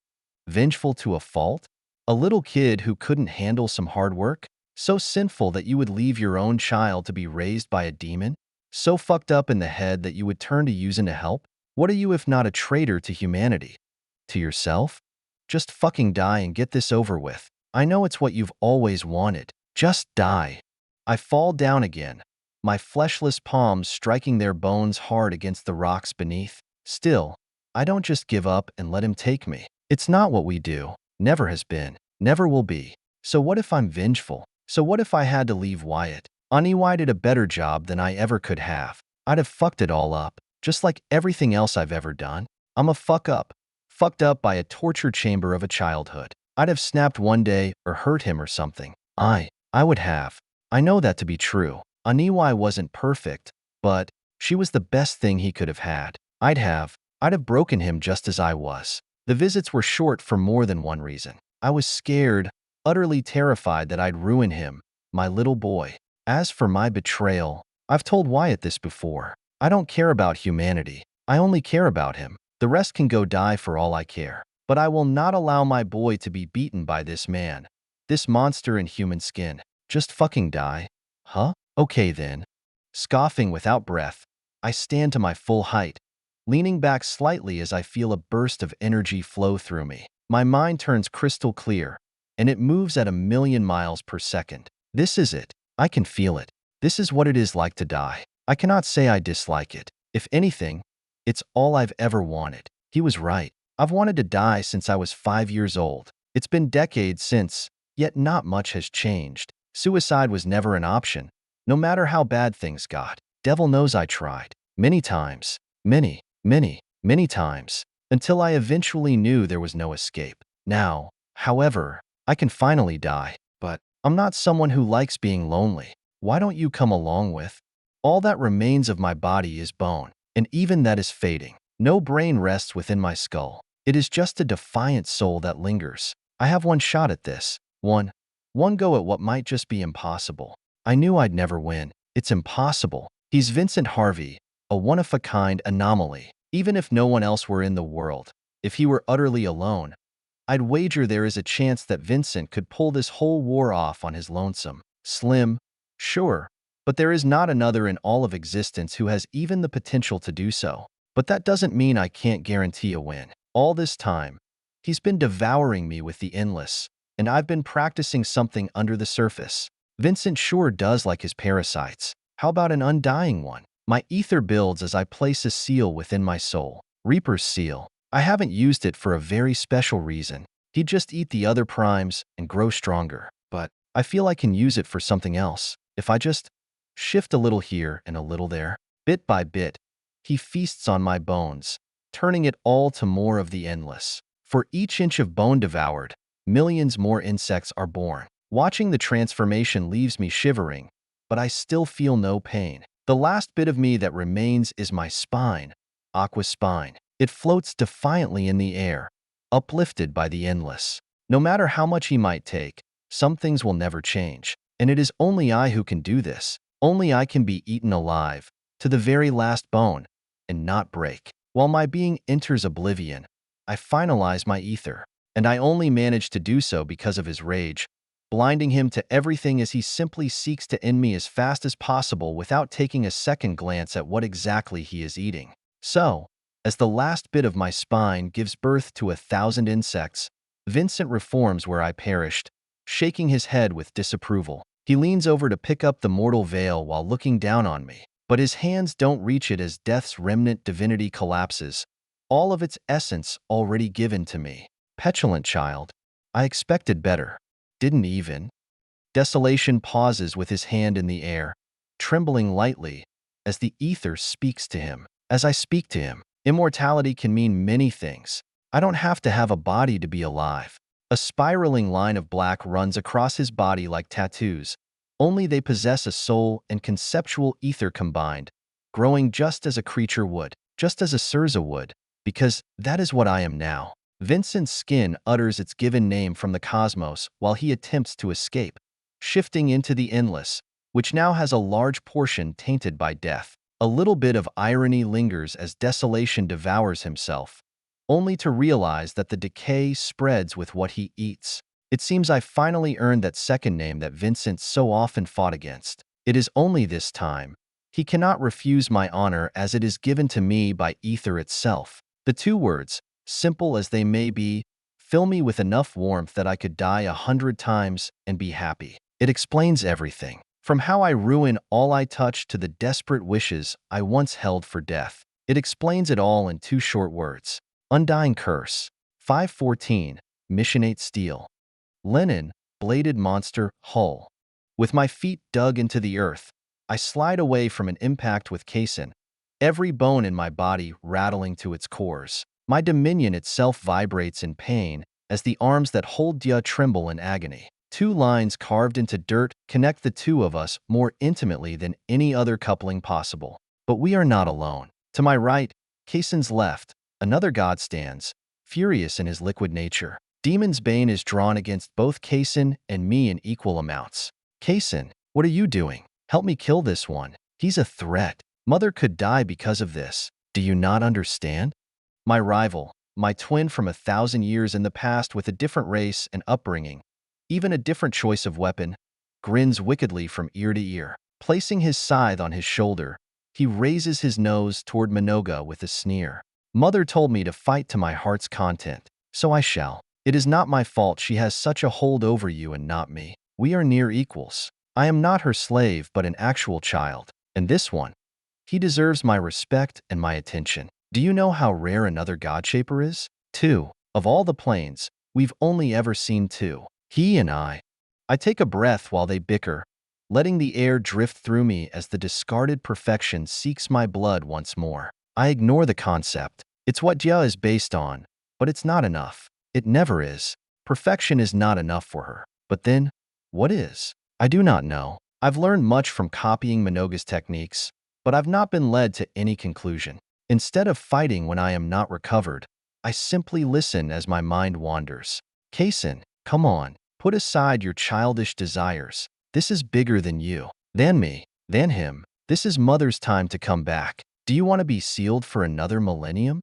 Vengeful to a fault? A little kid who couldn't handle some hard work? So sinful that you would leave your own child to be raised by a demon? So fucked up in the head that you would turn to using to help? What are you if not a traitor to humanity? To yourself? Just fucking die and get this over with. I know it's what you've always wanted. Just die. I fall down again, my fleshless palms striking their bones hard against the rocks beneath. Still, I don't just give up and let him take me. It's not what we do. Never has been. Never will be. So what if I'm vengeful? So what if I had to leave Wyatt? Aniwai did a better job than I ever could have. I'd have fucked it all up, just like everything else I've ever done. I'm a fuck up. Fucked up by a torture chamber of a childhood. I'd have snapped one day or hurt him or something. I would have. I know that to be true. Aniwai wasn't perfect, but she was the best thing he could have had. I'd have broken him just as I was. The visits were short for more than one reason. I was scared, utterly terrified that I'd ruin him, my little boy. As for my betrayal, I've told Wyatt this before. I don't care about humanity. I only care about him. The rest can go die for all I care. But I will not allow my boy to be beaten by this man. This monster in human skin. Just fucking die. Huh? Okay then. Scoffing without breath, I stand to my full height, leaning back slightly as I feel a burst of energy flow through me. My mind turns crystal clear, and it moves at 1,000,000 miles per second. This is it. I can feel it. This is what it is like to die. I cannot say I dislike it. If anything, it's all I've ever wanted. He was right. I've wanted to die since I was 5 years old. It's been decades since, yet not much has changed. Suicide was never an option, no matter how bad things got. Devil knows I tried. Many times. Many, many, many times. Until I eventually knew there was no escape. Now, however, I can finally die. But I'm not someone who likes being lonely. Why don't you come along with? All that remains of my body is bone, and even that is fading. No brain rests within my skull. It is just a defiant soul that lingers. I have one shot at this. One go at what might just be impossible. I knew I'd never win. It's impossible. He's Vincent Harvey, a one-of-a-kind anomaly. Even if no one else were in the world, if he were utterly alone, I'd wager there is a chance that Vincent could pull this whole war off on his lonesome. Slim, sure, but there is not another in all of existence who has even the potential to do so. But that doesn't mean I can't guarantee a win. All this time, he's been devouring me with the endless, and I've been practicing something under the surface. Vincent sure does like his parasites. How about an undying one? My ether builds as I place a seal within my soul. Reaper's seal. I haven't used it for a very special reason. He'd just eat the other primes and grow stronger. But I feel I can use it for something else. If I just shift a little here and a little there. Bit by bit, he feasts on my bones, turning it all to more of the endless. For each inch of bone devoured, millions more insects are born. Watching the transformation leaves me shivering, but I still feel no pain. The last bit of me that remains is my spine, aqua spine. It floats defiantly in the air, uplifted by the endless. No matter how much he might take, some things will never change. And it is only I who can do this. Only I can be eaten alive, to the very last bone, and not break. While my being enters oblivion, I finalize my ether, and I only manage to do so because of his rage, blinding him to everything as he simply seeks to end me as fast as possible without taking a second glance at what exactly he is eating. So, as the last bit of my spine gives birth to 1,000 insects, Vincent reforms where I perished, shaking his head with disapproval. He leans over to pick up the mortal veil while looking down on me. but his hands don't reach it as death's remnant divinity collapses, all of its essence already given to me. Petulant child. I expected better. Didn't even. Desolation pauses with his hand in the air, trembling lightly, as the ether speaks to him. As I speak to him, immortality can mean many things. I don't have to have a body to be alive. A spiraling line of black runs across his body like tattoos, only they possess a soul and conceptual ether combined, growing just as a creature would, just as a Surza would, because that is what I am now. Vincent's skin utters its given name from the cosmos while he attempts to escape, shifting into the endless, which now has a large portion tainted by death. A little bit of irony lingers as desolation devours himself, only to realize that the decay spreads with what he eats. It seems I finally earned that second name that Vincent so often fought against. It is only this time. He cannot refuse my honor as it is given to me by ether itself. The two words, simple as they may be, fill me with enough warmth that I could die 100 times and be happy. It explains everything, from how I ruin all I touch to the desperate wishes I once held for death. It explains it all in two short words. Undying Curse. 514. Missionate Steel. Linen, bladed monster, hull. With my feet dug into the earth, I slide away from an impact with Kaysen, every bone in my body rattling to its cores. My dominion itself vibrates in pain as the arms that hold Dia tremble in agony. Two lines carved into dirt connect the two of us more intimately than any other coupling possible. But we are not alone. To my right, Kaysen's left, another god stands, furious in his liquid nature. Demon's Bane is drawn against both Kaysen and me in equal amounts. Kaysen, what are you doing? Help me kill this one. He's a threat. Mother could die because of this. Do you not understand? My rival, my twin from 1,000 years in the past with a different race and upbringing, even a different choice of weapon, grins wickedly from ear to ear. Placing his scythe on his shoulder, he raises his nose toward Minoga with a sneer. Mother told me to fight to my heart's content, so I shall. It is not my fault she has such a hold over you and not me. We are near equals. I am not her slave but an actual child. And this one, he deserves my respect and my attention. Do you know how rare another Godshaper is? 2. Of all the planes, we've only ever seen 2. He and I. I take a breath while they bicker, letting the air drift through me as the discarded perfection seeks my blood once more. I ignore the concept. It's what Jia is based on, but it's not enough. It never is. Perfection is not enough for her. But then, what is? I do not know. I've learned much from copying Minoga's techniques, but I've not been led to any conclusion. Instead of fighting when I am not recovered, I simply listen as my mind wanders. Kaysen, come on, put aside your childish desires. This is bigger than you, than me, than him. This is Mother's time to come back. Do you want to be sealed for another millennium?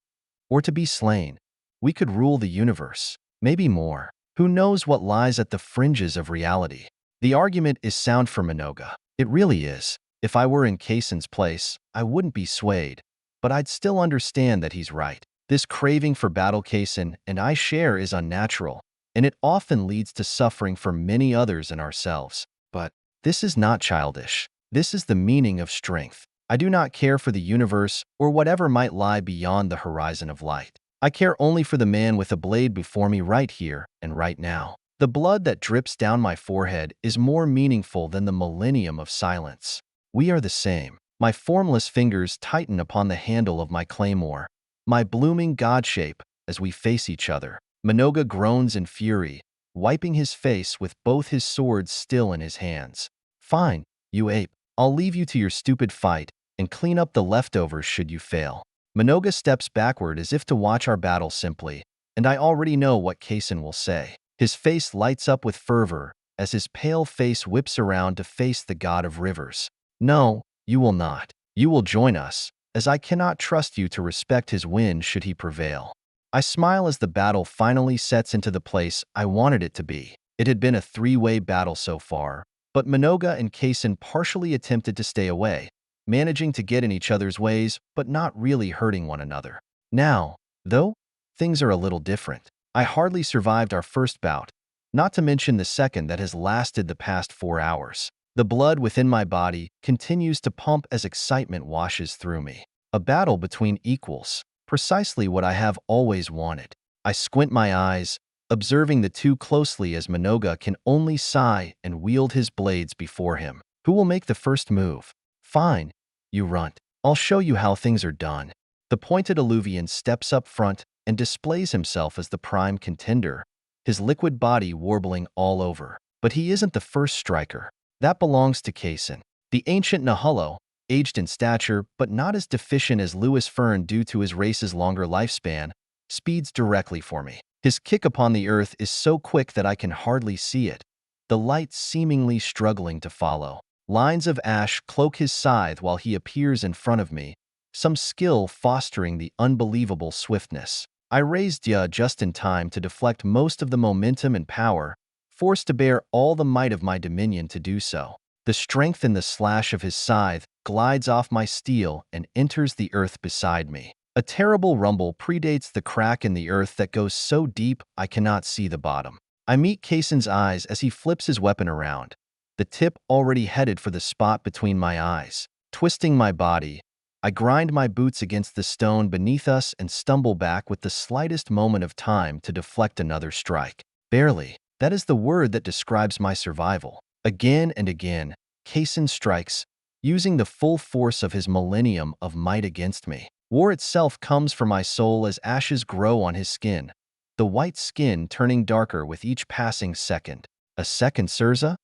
Or to be slain? We could rule the universe, maybe more. Who knows what lies at the fringes of reality? The argument is sound for Minoga. It really is. If I were in Kaysen's place, I wouldn't be swayed, but I'd still understand that he's right. This craving for battle Kaysen and I share is unnatural, and it often leads to suffering for many others and ourselves. But this is not childish. This is the meaning of strength. I do not care for the universe or whatever might lie beyond the horizon of light. I care only for the man with a blade before me right here and right now. The blood that drips down my forehead is more meaningful than the millennium of silence. We are the same. My formless fingers tighten upon the handle of my claymore, my blooming god shape, as we face each other. Minoga groans in fury, wiping his face with both his swords still in his hands. Fine, you ape. I'll leave you to your stupid fight and clean up the leftovers should you fail. Minoga steps backward as if to watch our battle simply, and I already know what Kaysen will say. His face lights up with fervor as his pale face whips around to face the god of rivers. No, you will not. You will join us, as I cannot trust you to respect his wind should he prevail. I smile as the battle finally sets into the place I wanted it to be. It had been a three-way battle so far, but Minoga and Kaysen partially attempted to stay away, managing to get in each other's ways but not really hurting one another. Now, though, things are a little different. I hardly survived our first bout, not to mention the second that has lasted the past 4 hours. The blood within my body continues to pump as excitement washes through me. A battle between equals, precisely what I have always wanted. I squint my eyes, observing the two closely as Minoga can only sigh and wield his blades before him. Who will make the first move? Fine, you runt. I'll show you how things are done. The pointed alluvian steps up front and displays himself as the prime contender, his liquid body warbling all over. But he isn't the first striker. That belongs to Kaysen, the ancient Nahullo, aged in stature but not as deficient as Lewis Fern due to his race's longer lifespan, speeds directly for me. His kick upon the earth is so quick that I can hardly see it, the light seemingly struggling to follow. Lines of ash cloak his scythe while he appears in front of me, some skill fostering the unbelievable swiftness. I raised Ya just in time to deflect most of the momentum and power, forced to bear all the might of my dominion to do so. The strength in the slash of his scythe glides off my steel and enters the earth beside me. A terrible rumble predates the crack in the earth that goes so deep I cannot see the bottom. I meet Kaysen's eyes as he flips his weapon around, the tip already headed for the spot between my eyes. Twisting my body, I grind my boots against the stone beneath us and stumble back with the slightest moment of time to deflect another strike. Barely. That is the word that describes my survival. Again and again, Kaysen strikes, using the full force of his millennium of might against me. War itself comes for my soul as ashes grow on his skin, the white skin turning darker with each passing second. A second Sirza?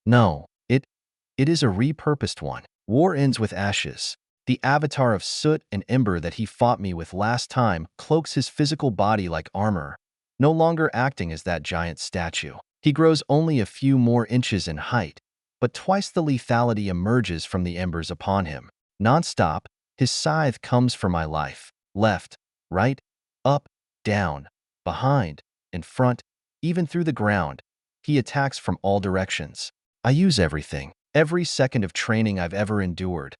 No, it is a repurposed one. War ends with ashes. The avatar of soot and ember that he fought me with last time cloaks his physical body like armor, no longer acting as that giant statue. He grows only a few more inches in height, but twice the lethality emerges from the embers upon him. Non-stop, his scythe comes for my life. Left, right, up, down, behind, in front, even through the ground. He attacks from all directions. I use everything, every second of training I've ever endured,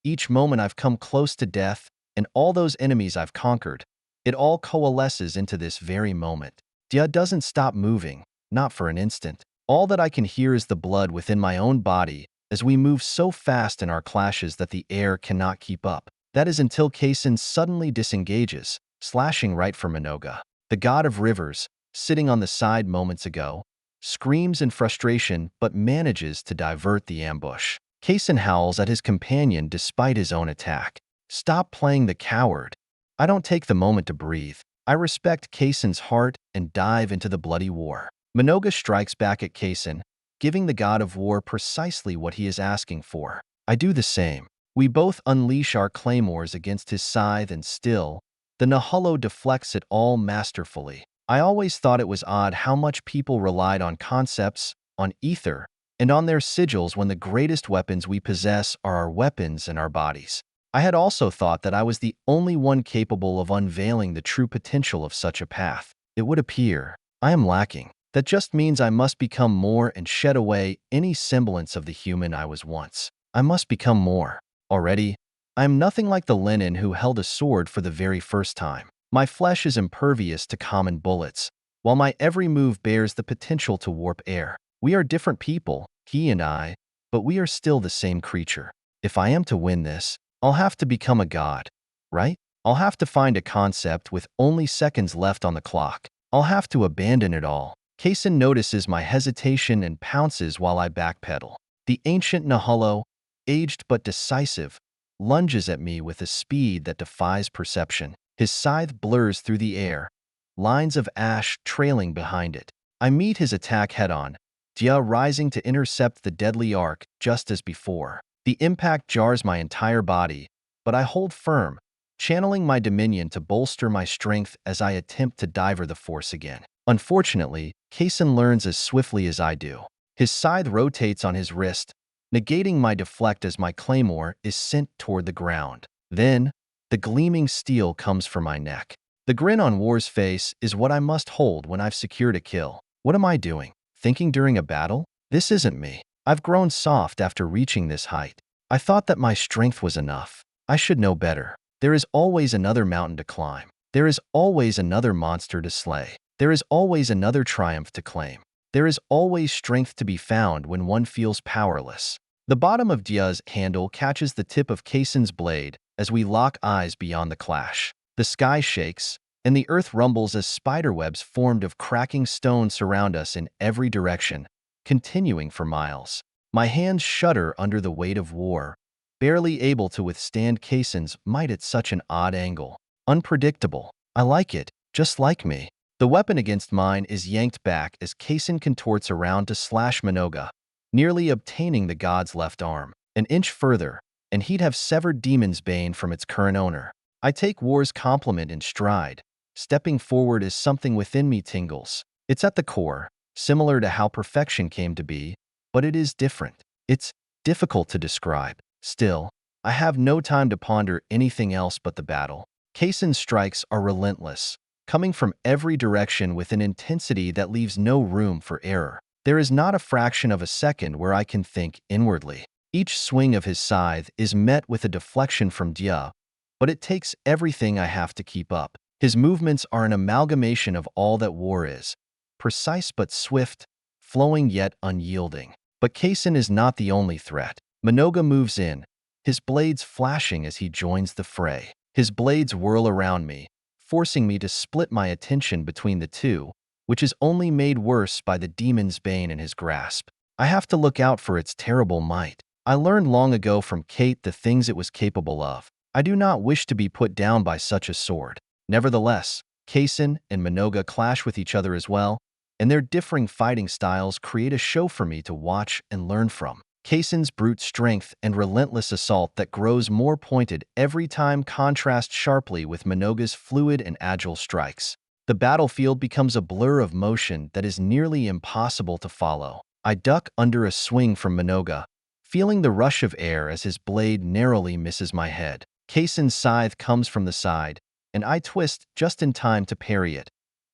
each moment I've come close to death, and all those enemies I've conquered. It all coalesces into this very moment. Dia doesn't stop moving, not for an instant. All that I can hear is the blood within my own body as we move so fast in our clashes that the air cannot keep up. That is until Kaysen suddenly disengages, slashing right for Minoga. The god of rivers, sitting on the side moments ago, screams in frustration but manages to divert the ambush. Kaysen howls at his companion despite his own attack. Stop playing the coward. I don't take the moment to breathe. I respect Kaysen's heart and dive into the bloody war. Minoga strikes back at Kaysen, giving the god of war precisely what he is asking for. I do the same. We both unleash our claymores against his scythe and still, the Nahullo deflects it all masterfully. I always thought it was odd how much people relied on concepts, on ether, and on their sigils when the greatest weapons we possess are our weapons and our bodies. I had also thought that I was the only one capable of unveiling the true potential of such a path. It would appear I am lacking. That just means I must become more and shed away any semblance of the human I was once. I must become more. Already, I am nothing like the Lenin who held a sword for the very first time. My flesh is impervious to common bullets, while my every move bears the potential to warp air. We are different people, he and I, but we are still the same creature. If I am to win this, I'll have to become a god, right? I'll have to find a concept with only seconds left on the clock. I'll have to abandon it all. Kaysen notices my hesitation and pounces while I backpedal. The ancient Nahullo, aged but decisive, lunges at me with a speed that defies perception. His scythe blurs through the air, lines of ash trailing behind it. I meet his attack head-on, Dia rising to intercept the deadly arc just as before. The impact jars my entire body, but I hold firm, channeling my dominion to bolster my strength as I attempt to diver the force again. Unfortunately, Kaysen learns as swiftly as I do. His scythe rotates on his wrist, negating my deflect as my claymore is sent toward the ground. Then, the gleaming steel comes for my neck. The grin on War's face is what I must hold when I've secured a kill. What am I doing? Thinking during a battle? This isn't me. I've grown soft after reaching this height. I thought that my strength was enough. I should know better. There is always another mountain to climb. There is always another monster to slay. There is always another triumph to claim. There is always strength to be found when one feels powerless. The bottom of Dia's handle catches the tip of Kaysen's blade as we lock eyes beyond the clash. The sky shakes, and the earth rumbles as spiderwebs formed of cracking stone surround us in every direction, continuing for miles. My hands shudder under the weight of war, barely able to withstand Kaysen's might at such an odd angle. Unpredictable. I like it, just like me. The weapon against mine is yanked back as Kaysen contorts around to slash Minoga, nearly obtaining the god's left arm. An inch further, and he'd have severed Demon's Bane from its current owner. I take war's compliment in stride. Stepping forward as something within me tingles. It's at the core, similar to how perfection came to be, but it is different. It's difficult to describe. Still, I have no time to ponder anything else but the battle. Kaysen's strikes are relentless, coming from every direction with an intensity that leaves no room for error. There is not a fraction of a second where I can think inwardly. Each swing of his scythe is met with a deflection from Dia, but it takes everything I have to keep up. His movements are an amalgamation of all that war is, precise but swift, flowing yet unyielding. But Kaysen is not the only threat. Minoga moves in, his blades flashing as he joins the fray. His blades whirl around me, forcing me to split my attention between the two, which is only made worse by the demon's bane in his grasp. I have to look out for its terrible might. I learned long ago from Kate the things it was capable of. I do not wish to be put down by such a sword. Nevertheless, Kaysen and Minoga clash with each other as well, and their differing fighting styles create a show for me to watch and learn from. Kaysen's brute strength and relentless assault that grows more pointed every time contrast sharply with Minoga's fluid and agile strikes. The battlefield becomes a blur of motion that is nearly impossible to follow. I duck under a swing from Minoga, feeling the rush of air as his blade narrowly misses my head. Kaysen's scythe comes from the side, and I twist just in time to parry it.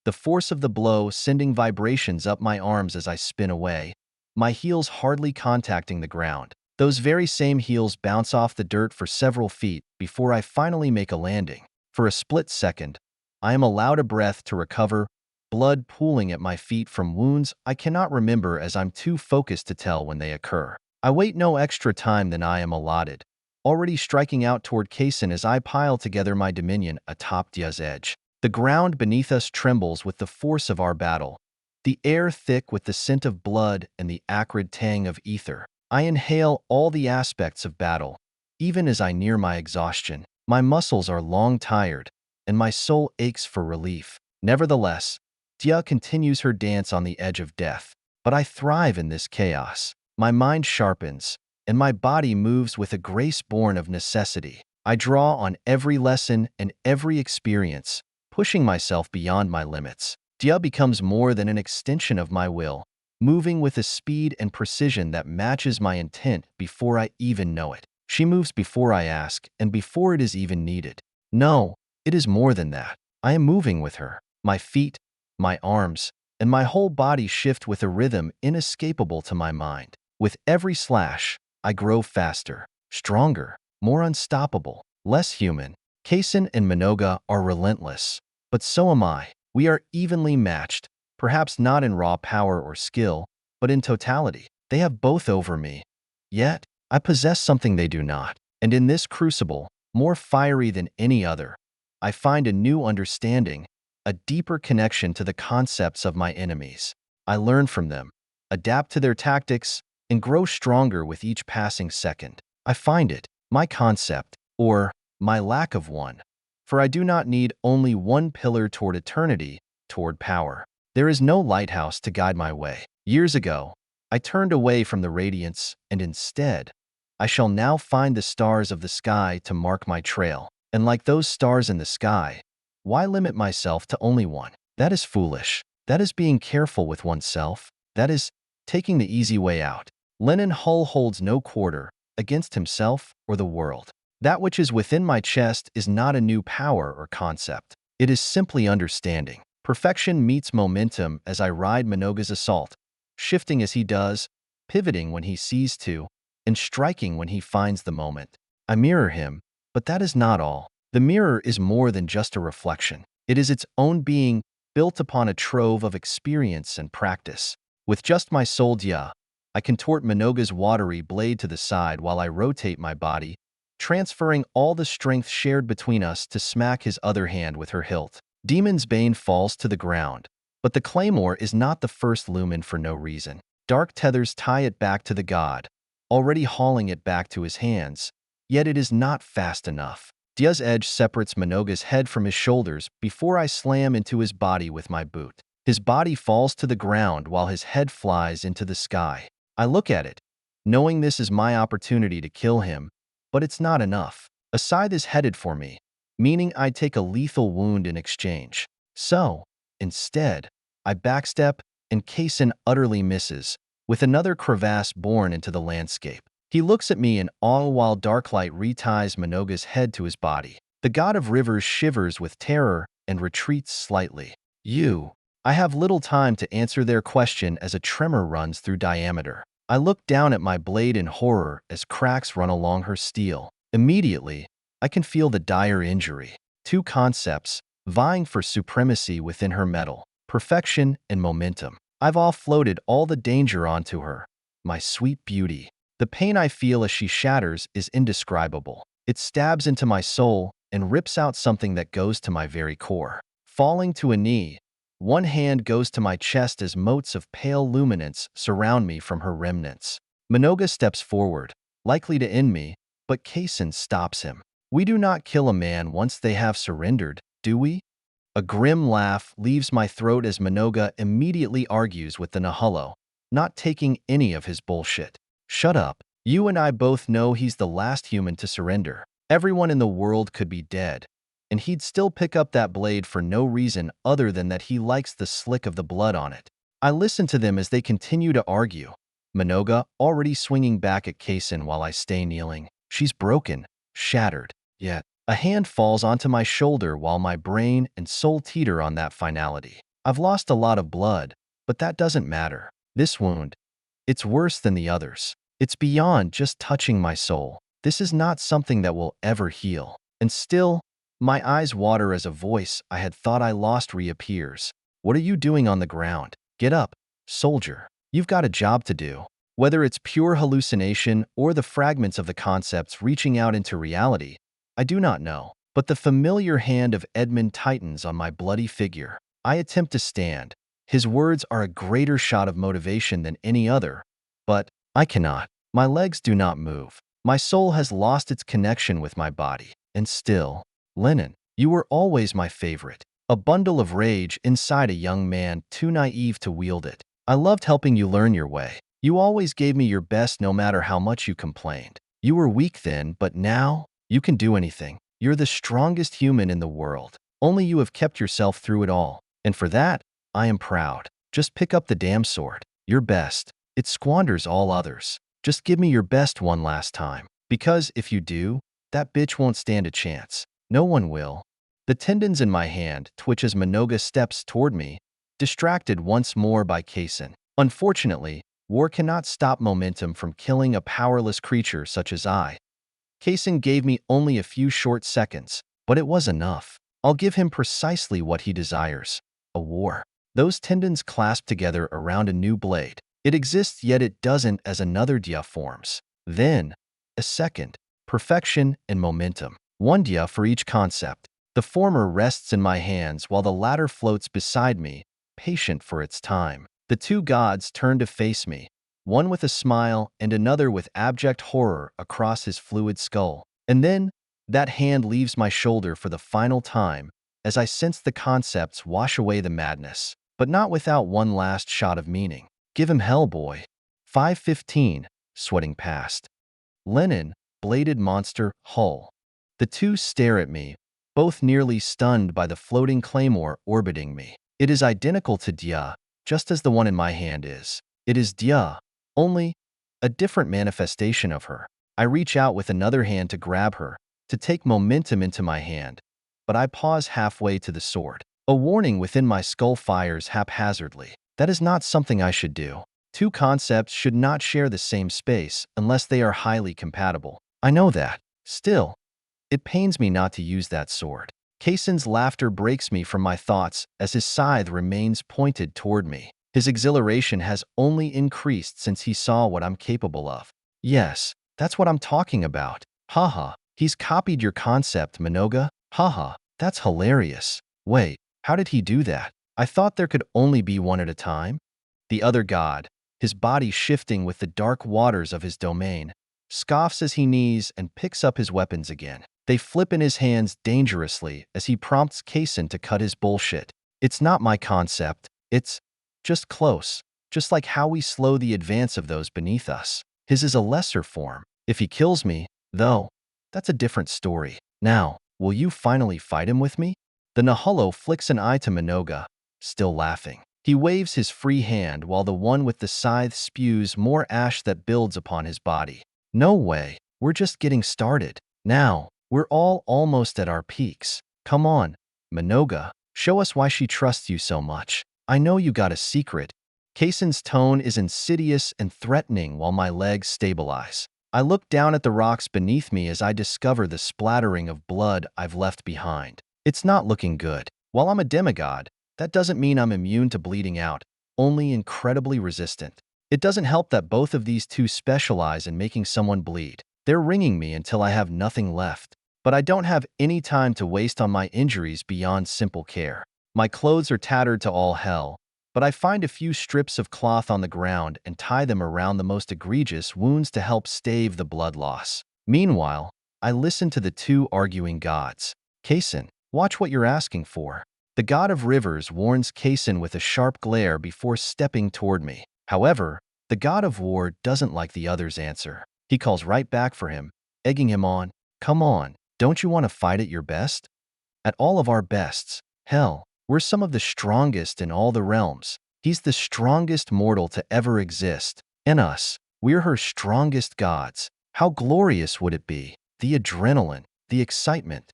The force of the blow sending vibrations up my arms as I spin away, my heels hardly contacting the ground. Those very same heels bounce off the dirt for several feet before I finally make a landing. For a split second, I am allowed a breath to recover, blood pooling at my feet from wounds I cannot remember as I'm too focused to tell when they occur. I wait no extra time than I am allotted, already striking out toward Kaysen as I pile together my dominion atop Dia's edge. The ground beneath us trembles with the force of our battle, the air thick with the scent of blood and the acrid tang of ether. I inhale all the aspects of battle, even as I near my exhaustion. My muscles are long tired, and my soul aches for relief. Nevertheless, Dia continues her dance on the edge of death. But I thrive in this chaos. My mind sharpens, and my body moves with a grace born of necessity. I draw on every lesson and every experience, pushing myself beyond my limits. Dia becomes more than an extension of my will, moving with a speed and precision that matches my intent before I even know it. She moves before I ask and before it is even needed. No, it is more than that. I am moving with her. My feet, my arms, and my whole body shift with a rhythm inescapable to my mind. With every slash, I grow faster, stronger, more unstoppable, less human. Kaysen and Minoga are relentless, but so am I. We are evenly matched, perhaps not in raw power or skill, but in totality. They have both over me. Yet, I possess something they do not, and in this crucible, more fiery than any other, I find a new understanding, a deeper connection to the concepts of my enemies. I learn from them, adapt to their tactics, and grow stronger with each passing second. I find it, my concept, or my lack of one. For I do not need only one pillar toward eternity, toward power. There is no lighthouse to guide my way. Years ago, I turned away from the radiance, and instead, I shall now find the stars of the sky to mark my trail. And like those stars in the sky, why limit myself to only one? That is foolish. That is being careful with oneself. That is taking the easy way out. Lennon Hull holds no quarter against himself or the world. That which is within my chest is not a new power or concept. It is simply understanding. Perfection meets momentum as I ride Minoga's assault, shifting as he does, pivoting when he sees to, and striking when he finds the moment. I mirror him, but that is not all. The mirror is more than just a reflection. It is its own being, built upon a trove of experience and practice. With just my soul Dia, I contort Minoga's watery blade to the side while I rotate my body, transferring all the strength shared between us to smack his other hand with her hilt. Demon's Bane falls to the ground, but the claymore is not the first lumen for no reason. Dark tethers tie it back to the god, already hauling it back to his hands, yet it is not fast enough. Dia's edge separates Minoga's head from his shoulders before I slam into his body with my boot. His body falls to the ground while his head flies into the sky. I look at it, knowing this is my opportunity to kill him, but it's not enough. A scythe is headed for me, meaning I take a lethal wound in exchange. So, instead, I backstep and Kaysen utterly misses, with another crevasse born into the landscape. He looks at me in awe while Darklight reties Minoga's head to his body. The god of rivers shivers with terror and retreats slightly. I have little time to answer their question as a tremor runs through diameter. I look down at my blade in horror as cracks run along her steel. Immediately, I can feel the dire injury. Two concepts vying for supremacy within her metal: perfection and momentum. I've offloaded all the danger onto her, my sweet beauty. The pain I feel as she shatters is indescribable. It stabs into my soul and rips out something that goes to my very core. Falling to a knee, one hand goes to my chest as motes of pale luminance surround me from her remnants. Minoga steps forward, likely to end me, but Kaysen stops him. We do not kill a man once they have surrendered, do we? A grim laugh leaves my throat as Minoga immediately argues with the Nahullo, not taking any of his bullshit. Shut up. You and I both know he's the last human to surrender. Everyone in the world could be dead, and he'd still pick up that blade for no reason other than that he likes the slick of the blood on it. I listen to them as they continue to argue, Minoga already swinging back at Kaysen while I stay kneeling. She's broken, shattered, yet a hand falls onto my shoulder while my brain and soul teeter on that finality. I've lost a lot of blood, but that doesn't matter. This wound, it's worse than the others. It's beyond just touching my soul. This is not something that will ever heal. And still, my eyes water as a voice I had thought I lost reappears. What are you doing on the ground? Get up, soldier. You've got a job to do. Whether it's pure hallucination or the fragments of the concepts reaching out into reality, I do not know. But the familiar hand of Edmund tightens on my bloody figure. I attempt to stand. His words are a greater shot of motivation than any other, but I cannot. My legs do not move. My soul has lost its connection with my body. And still, Lennon, you were always my favorite. A bundle of rage inside a young man too naive to wield it. I loved helping you learn your way. You always gave me your best no matter how much you complained. You were weak then, but now, you can do anything. You're the strongest human in the world. Only you have kept yourself through it all. And for that, I am proud. Just pick up the damn sword. Your best. It squanders all others. Just give me your best one last time. Because if you do, that bitch won't stand a chance. No one will. The tendons in my hand twitch as Minoga steps toward me, distracted once more by Kaysen. Unfortunately, war cannot stop momentum from killing a powerless creature such as I. Kaysen gave me only a few short seconds, but it was enough. I'll give him precisely what he desires. A war. Those tendons clasp together around a new blade. It exists, yet it doesn't as another dia forms. Then, a second. Perfection and momentum. One dia for each concept. The former rests in my hands while the latter floats beside me, patient for its time. The two gods turn to face me, one with a smile and another with abject horror across his fluid skull. And then, that hand leaves my shoulder for the final time as I sense the concepts wash away the madness, but not without one last shot of meaning. Give him hell, boy. 5:15, sweating past. Lenin, bladed monster, hull. The two stare at me, both nearly stunned by the floating claymore orbiting me. It is identical to Dia, just as the one in my hand is. It is Dia, only a different manifestation of her. I reach out with another hand to grab her, to take momentum into my hand, but I pause halfway to the sword. A warning within my skull fires haphazardly. That is not something I should do. Two concepts should not share the same space unless they are highly compatible. I know that. Still, it pains me not to use that sword. Kaysen's laughter breaks me from my thoughts as his scythe remains pointed toward me. His exhilaration has only increased since he saw what I'm capable of. Yes, that's what I'm talking about. Haha, he's copied your concept, Minoga. Haha, that's hilarious. Wait, how did he do that? I thought there could only be one at a time? The other god, his body shifting with the dark waters of his domain, scoffs as he knees and picks up his weapons again. They flip in his hands dangerously as he prompts Kaysen to cut his bullshit. It's not my concept, it's just close, just like how we slow the advance of those beneath us. His is a lesser form. If he kills me, though, that's a different story. Now, will you finally fight him with me? The Naholo flicks an eye to Minoga, still laughing. He waves his free hand while the one with the scythe spews more ash that builds upon his body. No way, we're just getting started. Now, we're all almost at our peaks. Come on, Minoga, show us why she trusts you so much. I know you got a secret. Kaysen's tone is insidious and threatening while my legs stabilize. I look down at the rocks beneath me as I discover the splattering of blood I've left behind. It's not looking good. While I'm a demigod, that doesn't mean I'm immune to bleeding out, only incredibly resistant. It doesn't help that both of these two specialize in making someone bleed. They're wringing me until I have nothing left. But I don't have any time to waste on my injuries beyond simple care. My clothes are tattered to all hell, but I find a few strips of cloth on the ground and tie them around the most egregious wounds to help stave the blood loss. Meanwhile, I listen to the two arguing gods. Kaysen, watch what you're asking for. The god of rivers warns Kaysen with a sharp glare before stepping toward me. However, the god of war doesn't like the other's answer. He calls right back for him, egging him on. Come on, don't you want to fight at your best? At all of our bests. Hell, we're some of the strongest in all the realms. He's the strongest mortal to ever exist. And us, we're her strongest gods. How glorious would it be? The adrenaline, the excitement.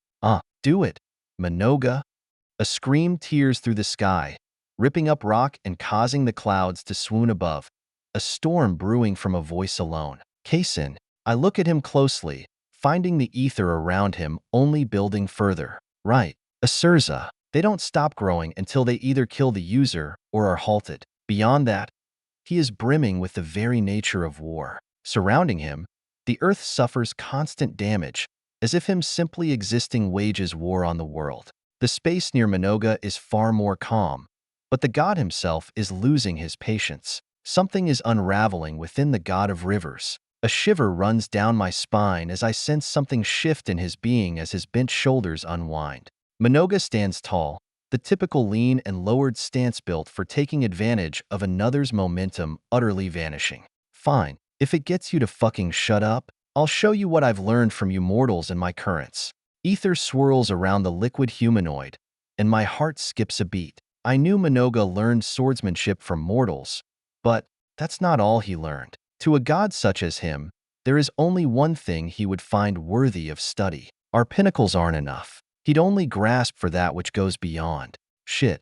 Do it, Minoga. A scream tears through the sky, ripping up rock and causing the clouds to swoon above. A storm brewing from a voice alone. Kaysen, I look at him closely, finding the ether around him only building further. Right, Asurza. They don't stop growing until they either kill the user or are halted. Beyond that, he is brimming with the very nature of war. Surrounding him, the earth suffers constant damage, as if him simply existing wages war on the world. The space near Minoga is far more calm, but the god himself is losing his patience. Something is unraveling within the god of rivers. A shiver runs down my spine as I sense something shift in his being as his bent shoulders unwind. Minoga stands tall, the typical lean and lowered stance built for taking advantage of another's momentum utterly vanishing. Fine, if it gets you to fucking shut up, I'll show you what I've learned from you mortals and my currents. Ether swirls around the liquid humanoid, and my heart skips a beat. I knew Minoga learned swordsmanship from mortals, but that's not all he learned. To a god such as him, there is only one thing he would find worthy of study. Our pinnacles aren't enough. He'd only grasp for that which goes beyond. Shit.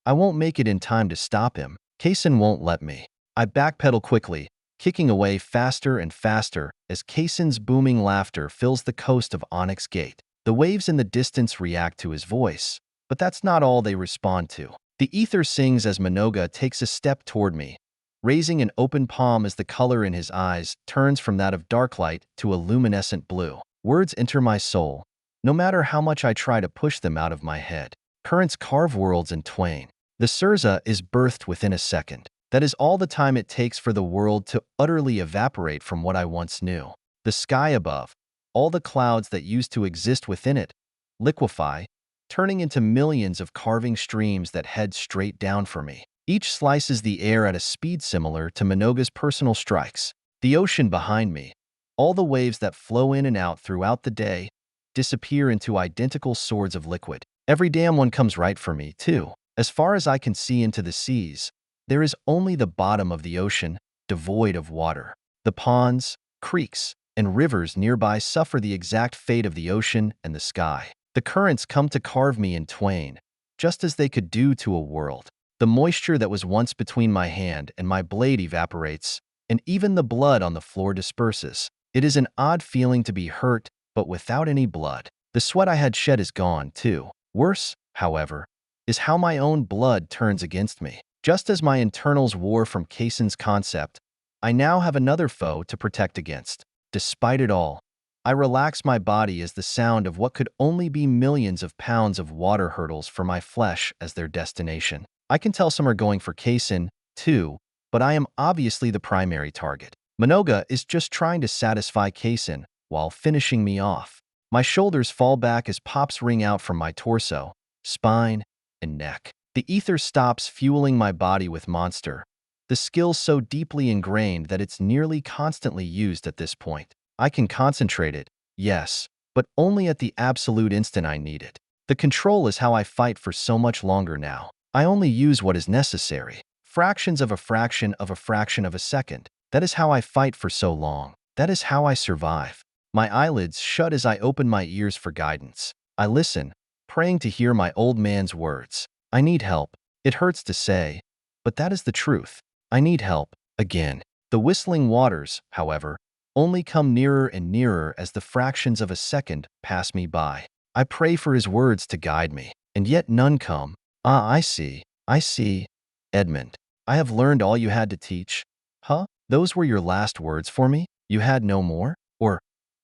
I won't make it in time to stop him. Kaysen won't let me. I backpedal quickly, kicking away faster and faster as Kaysen's booming laughter fills the coast of Onyx Gate. The waves in the distance react to his voice, but that's not all they respond to. The ether sings as Minoga takes a step toward me, raising an open palm as the color in his eyes turns from that of dark light to a luminescent blue. Words enter my soul, no matter how much I try to push them out of my head. Currents carve worlds in twain. The Surza is birthed within a second. That is all the time it takes for the world to utterly evaporate from what I once knew. The sky above, all the clouds that used to exist within it, liquefy, turning into millions of carving streams that head straight down for me. Each slices the air at a speed similar to Minoga's personal strikes. The ocean behind me, all the waves that flow in and out throughout the day, disappear into identical swords of liquid. Every damn one comes right for me, too. As far as I can see into the seas, there is only the bottom of the ocean, devoid of water. The ponds, creeks, and rivers nearby suffer the exact fate of the ocean and the sky. The currents come to carve me in twain, just as they could do to a world. The moisture that was once between my hand and my blade evaporates, and even the blood on the floor disperses. It is an odd feeling to be hurt, but without any blood. The sweat I had shed is gone, too. Worse, however, is how my own blood turns against me. Just as my internals wore from Kaysen's concept, I now have another foe to protect against. Despite it all, I relax my body as the sound of what could only be millions of pounds of water hurdles for my flesh as their destination. I can tell some are going for Kaysen, too, but I am obviously the primary target. Minoga is just trying to satisfy Kaysen while finishing me off. My shoulders fall back as pops ring out from my torso, spine, and neck. The ether stops fueling my body with monster, the skill so deeply ingrained that it's nearly constantly used at this point. I can concentrate it, yes, but only at the absolute instant I need it. The control is how I fight for so much longer now. I only use what is necessary. Fractions of a fraction of a fraction of a second. That is how I fight for so long. That is how I survive. My eyelids shut as I open my ears for guidance. I listen, praying to hear my old man's words. I need help. It hurts to say, but that is the truth. I need help, again. The whistling waters, however, only come nearer and nearer as the fractions of a second pass me by. I pray for his words to guide me, and yet none come. Ah, I see. Edmund, I have learned all you had to teach. Huh? Those were your last words for me? You had no more? Or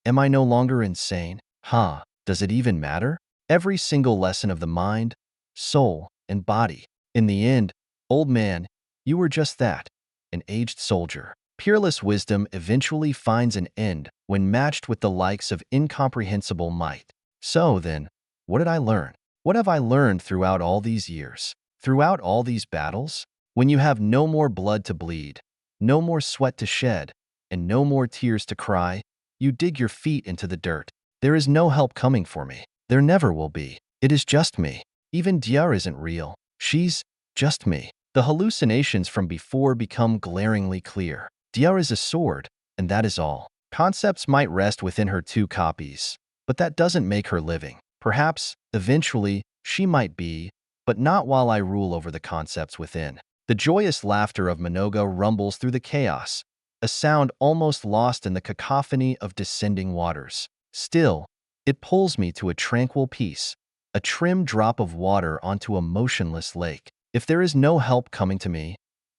am I no longer insane? Huh, does it even matter? Every single lesson of the mind, soul, and body. In the end, old man, you were just that, an aged soldier. Peerless wisdom eventually finds an end when matched with the likes of incomprehensible might. So then, what did I learn? What have I learned throughout all these years? Throughout all these battles? When you have no more blood to bleed, no more sweat to shed, and no more tears to cry, you dig your feet into the dirt. There is no help coming for me. There never will be. It is just me. Even Dia isn't real. She's just me. The hallucinations from before become glaringly clear. Dia is a sword, and that is all. Concepts might rest within her two copies, but that doesn't make her living. Perhaps, eventually, she might be, but not while I rule over the concepts within. The joyous laughter of Minoga rumbles through the chaos, a sound almost lost in the cacophony of descending waters. Still, it pulls me to a tranquil peace, a trim drop of water onto a motionless lake. If there is no help coming to me,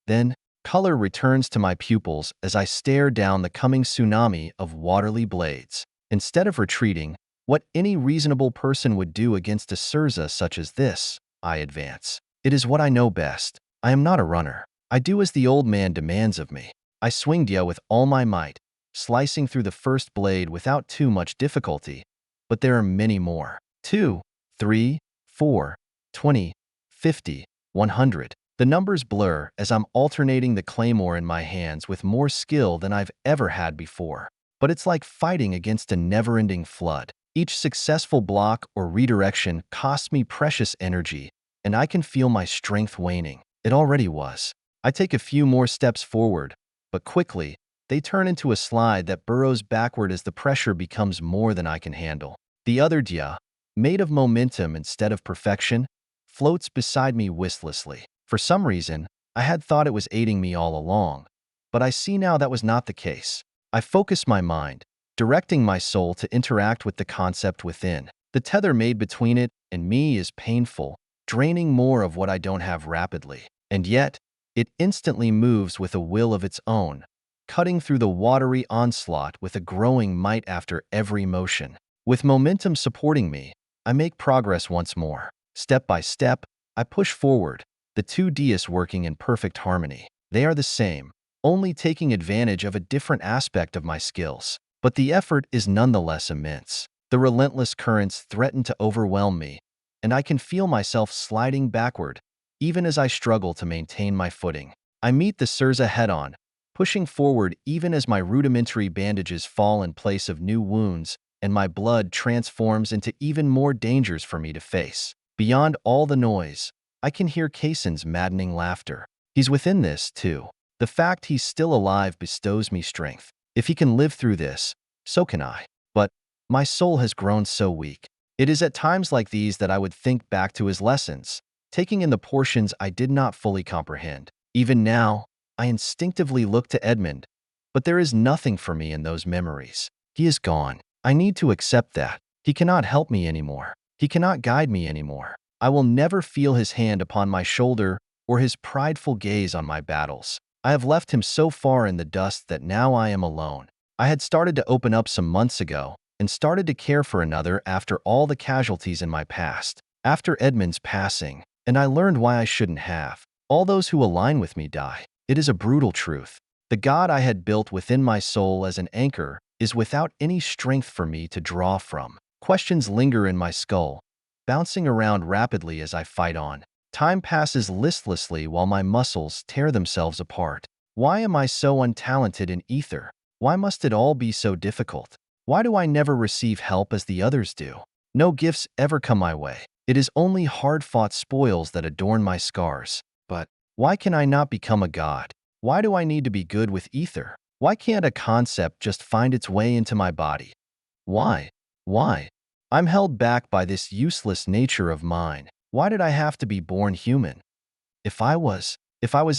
then color returns to my pupils as I stare down the coming tsunami of watery blades. Instead of retreating, what any reasonable person would do against a Surza such as this, I advance. It is what I know best. I am not a runner. I do as the old man demands of me. I swing Dia with all my might, slicing through the first blade without too much difficulty, but there are many more. 2, 3, 4, 20, 50, 100. The numbers blur as I'm alternating the claymore in my hands with more skill than I've ever had before. But it's like fighting against a never-ending flood. Each successful block or redirection costs me precious energy, and I can feel my strength waning. It already was. I take a few more steps forward, but quickly, they turn into a slide that burrows backward as the pressure becomes more than I can handle. The other Dia, made of momentum instead of perfection, floats beside me listlessly. For some reason, I had thought it was aiding me all along, but I see now that was not the case. I focus my mind, directing my soul to interact with the concept within. The tether made between it and me is painful, draining more of what I don't have rapidly. And yet, it instantly moves with a will of its own, cutting through the watery onslaught with a growing might after every motion. With momentum supporting me, I make progress once more. Step by step, I push forward, the two Dias working in perfect harmony. They are the same, only taking advantage of a different aspect of my skills. But the effort is nonetheless immense. The relentless currents threaten to overwhelm me, and I can feel myself sliding backward, even as I struggle to maintain my footing. I meet the Surza head-on, pushing forward even as my rudimentary bandages fall in place of new wounds, and my blood transforms into even more dangers for me to face. Beyond all the noise, I can hear Kaysen's maddening laughter. He's within this, too. The fact he's still alive bestows me strength. If he can live through this, so can I. But my soul has grown so weak. It is at times like these that I would think back to his lessons, taking in the portions I did not fully comprehend. Even now, I instinctively look to Edmund, but there is nothing for me in those memories. He is gone. I need to accept that. He cannot help me anymore. He cannot guide me anymore. I will never feel his hand upon my shoulder or his prideful gaze on my battles. I have left him so far in the dust that now I am alone. I had started to open up some months ago and started to care for another after all the casualties in my past. After Edmund's passing, and I learned why I shouldn't have. All those who align with me die. It is a brutal truth. The God I had built within my soul as an anchor is without any strength for me to draw from. Questions linger in my skull, bouncing around rapidly as I fight on. Time passes listlessly while my muscles tear themselves apart. Why am I so untalented in ether? Why must it all be so difficult? Why do I never receive help as the others do? No gifts ever come my way. It is only hard-fought spoils that adorn my scars. But why can I not become a god? Why do I need to be good with ether? Why can't a concept just find its way into my body? Why? Why? I'm held back by this useless nature of mine. Why did I have to be born human? If I was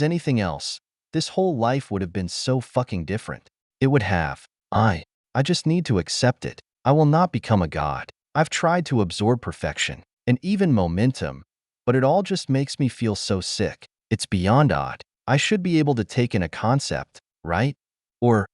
anything else, this whole life would have been so fucking different. It would have. I just need to accept it. I will not become a god. I've tried to absorb perfection and even momentum, but it all just makes me feel so sick. It's beyond odd. I should be able to take in a concept, right? Or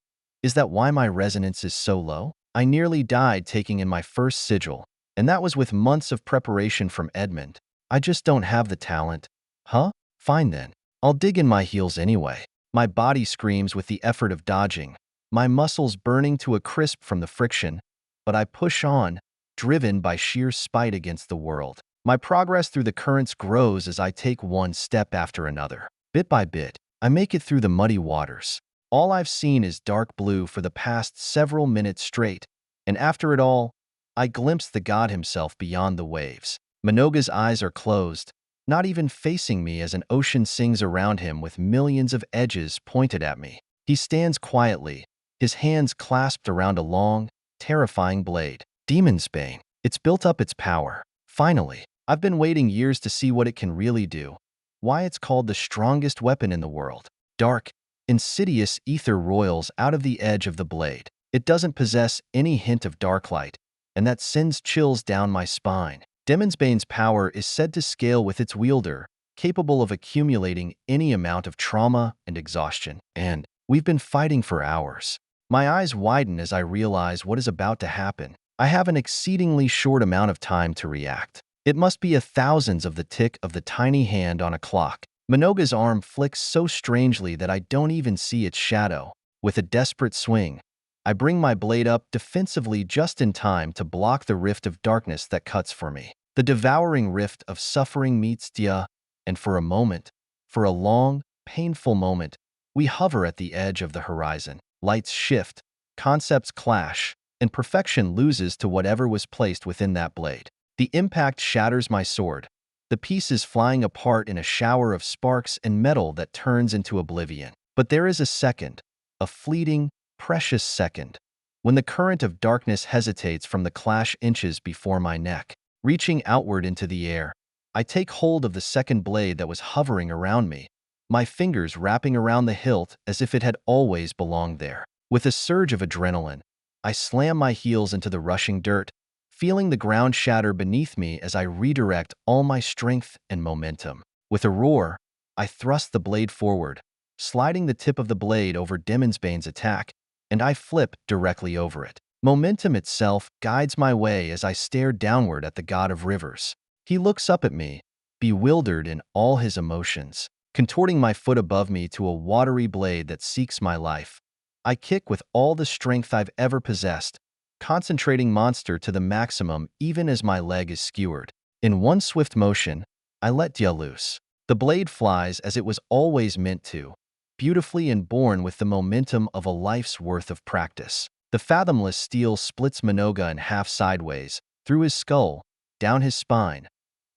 is that why my resonance is so low? I nearly died taking in my first sigil, and that was with months of preparation from Edmund. I just don't have the talent. Huh? Fine then. I'll dig in my heels anyway. My body screams with the effort of dodging, my muscles burning to a crisp from the friction, but I push on, driven by sheer spite against the world. My progress through the currents grows as I take one step after another. Bit by bit, I make it through the muddy waters. All I've seen is dark blue for the past several minutes straight, and after it all, I glimpse the god himself beyond the waves. Minoga's eyes are closed, not even facing me as an ocean sings around him with millions of edges pointed at me. He stands quietly, his hands clasped around a long, terrifying blade. Demon's Bane. It's built up its power. Finally, I've been waiting years to see what it can really do. Why it's called the strongest weapon in the world. Dark, insidious ether roils out of the edge of the blade. It doesn't possess any hint of dark light, and that sends chills down my spine. Demon's Bane's power is said to scale with its wielder, capable of accumulating any amount of trauma and exhaustion. And we've been fighting for hours. My eyes widen as I realize what is about to happen. I have an exceedingly short amount of time to react. It must be a thousandth of the tick of the tiny hand on a clock. Minoga's arm flicks so strangely that I don't even see its shadow. With a desperate swing, I bring my blade up defensively just in time to block the rift of darkness that cuts for me. The devouring rift of suffering meets Dia, and for a moment, for a long, painful moment, we hover at the edge of the horizon. Lights shift, concepts clash, and perfection loses to whatever was placed within that blade. The impact shatters my sword, the pieces flying apart in a shower of sparks and metal that turns into oblivion. But there is a second, a fleeting, precious second, when the current of darkness hesitates from the clash inches before my neck. Reaching outward into the air, I take hold of the second blade that was hovering around me, my fingers wrapping around the hilt as if it had always belonged there. With a surge of adrenaline, I slam my heels into the rushing dirt, feeling the ground shatter beneath me as I redirect all my strength and momentum. With a roar, I thrust the blade forward, sliding the tip of the blade over Demon's Bane's attack, and I flip directly over it. Momentum itself guides my way as I stare downward at the god of rivers. He looks up at me, bewildered in all his emotions. Contorting my foot above me to a watery blade that seeks my life, I kick with all the strength I've ever possessed, concentrating monster to the maximum even as my leg is skewered. In one swift motion, I let Dia loose. The blade flies as it was always meant to, beautifully and born with the momentum of a life's worth of practice. The fathomless steel splits Minoga in half sideways, through his skull, down his spine,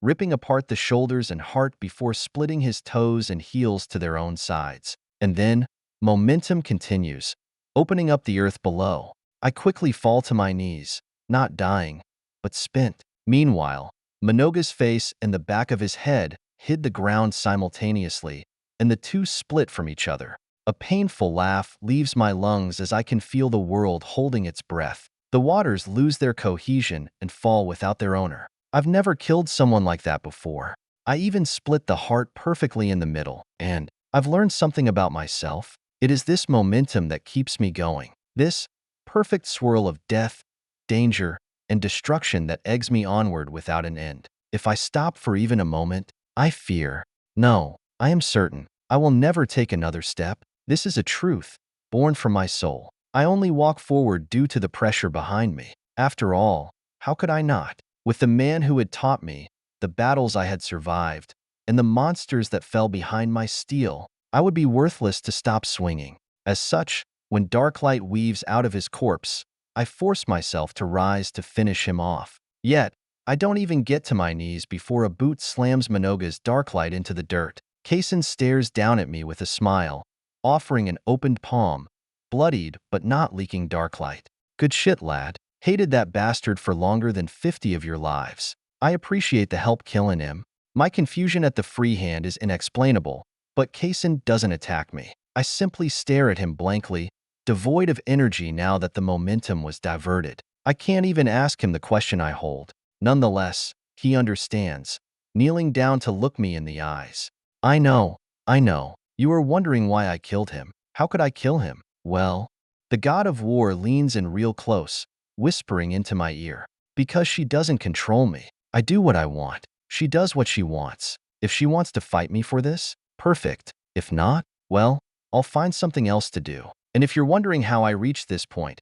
ripping apart the shoulders and heart before splitting his toes and heels to their own sides. And then, momentum continues, opening up the earth below. I quickly fall to my knees, not dying, but spent. Meanwhile, Minoga's face and the back of his head hid the ground simultaneously, and the two split from each other. A painful laugh leaves my lungs as I can feel the world holding its breath. The waters lose their cohesion and fall without their owner. I've never killed someone like that before. I even split the heart perfectly in the middle, and I've learned something about myself. It is this momentum that keeps me going. This perfect swirl of death, danger, and destruction that eggs me onward without an end. If I stop for even a moment, I fear. No, I am certain. I will never take another step. This is a truth, born from my soul. I only walk forward due to the pressure behind me. After all, how could I not? With the man who had taught me, the battles I had survived, and the monsters that fell behind my steel, I would be worthless to stop swinging. As such, when dark light weaves out of his corpse, I force myself to rise to finish him off. Yet, I don't even get to my knees before a boot slams Minoga's dark light into the dirt. Kaysen stares down at me with a smile, offering an opened palm, bloodied but not leaking dark light. Good shit, lad. Hated that bastard for longer than 50 of your lives. I appreciate the help killing him. My confusion at the free hand is inexplainable, but Kaysen doesn't attack me. I simply stare at him blankly, devoid of energy now that the momentum was diverted. I can't even ask him the question I hold. Nonetheless, he understands, kneeling down to look me in the eyes. I know. You are wondering why I killed him. How could I kill him? Well, the god of war leans in real close, whispering into my ear. Because she doesn't control me. I do what I want. She does what she wants. If she wants to fight me for this, perfect. If not, well, I'll find something else to do. And if you're wondering how I reached this point,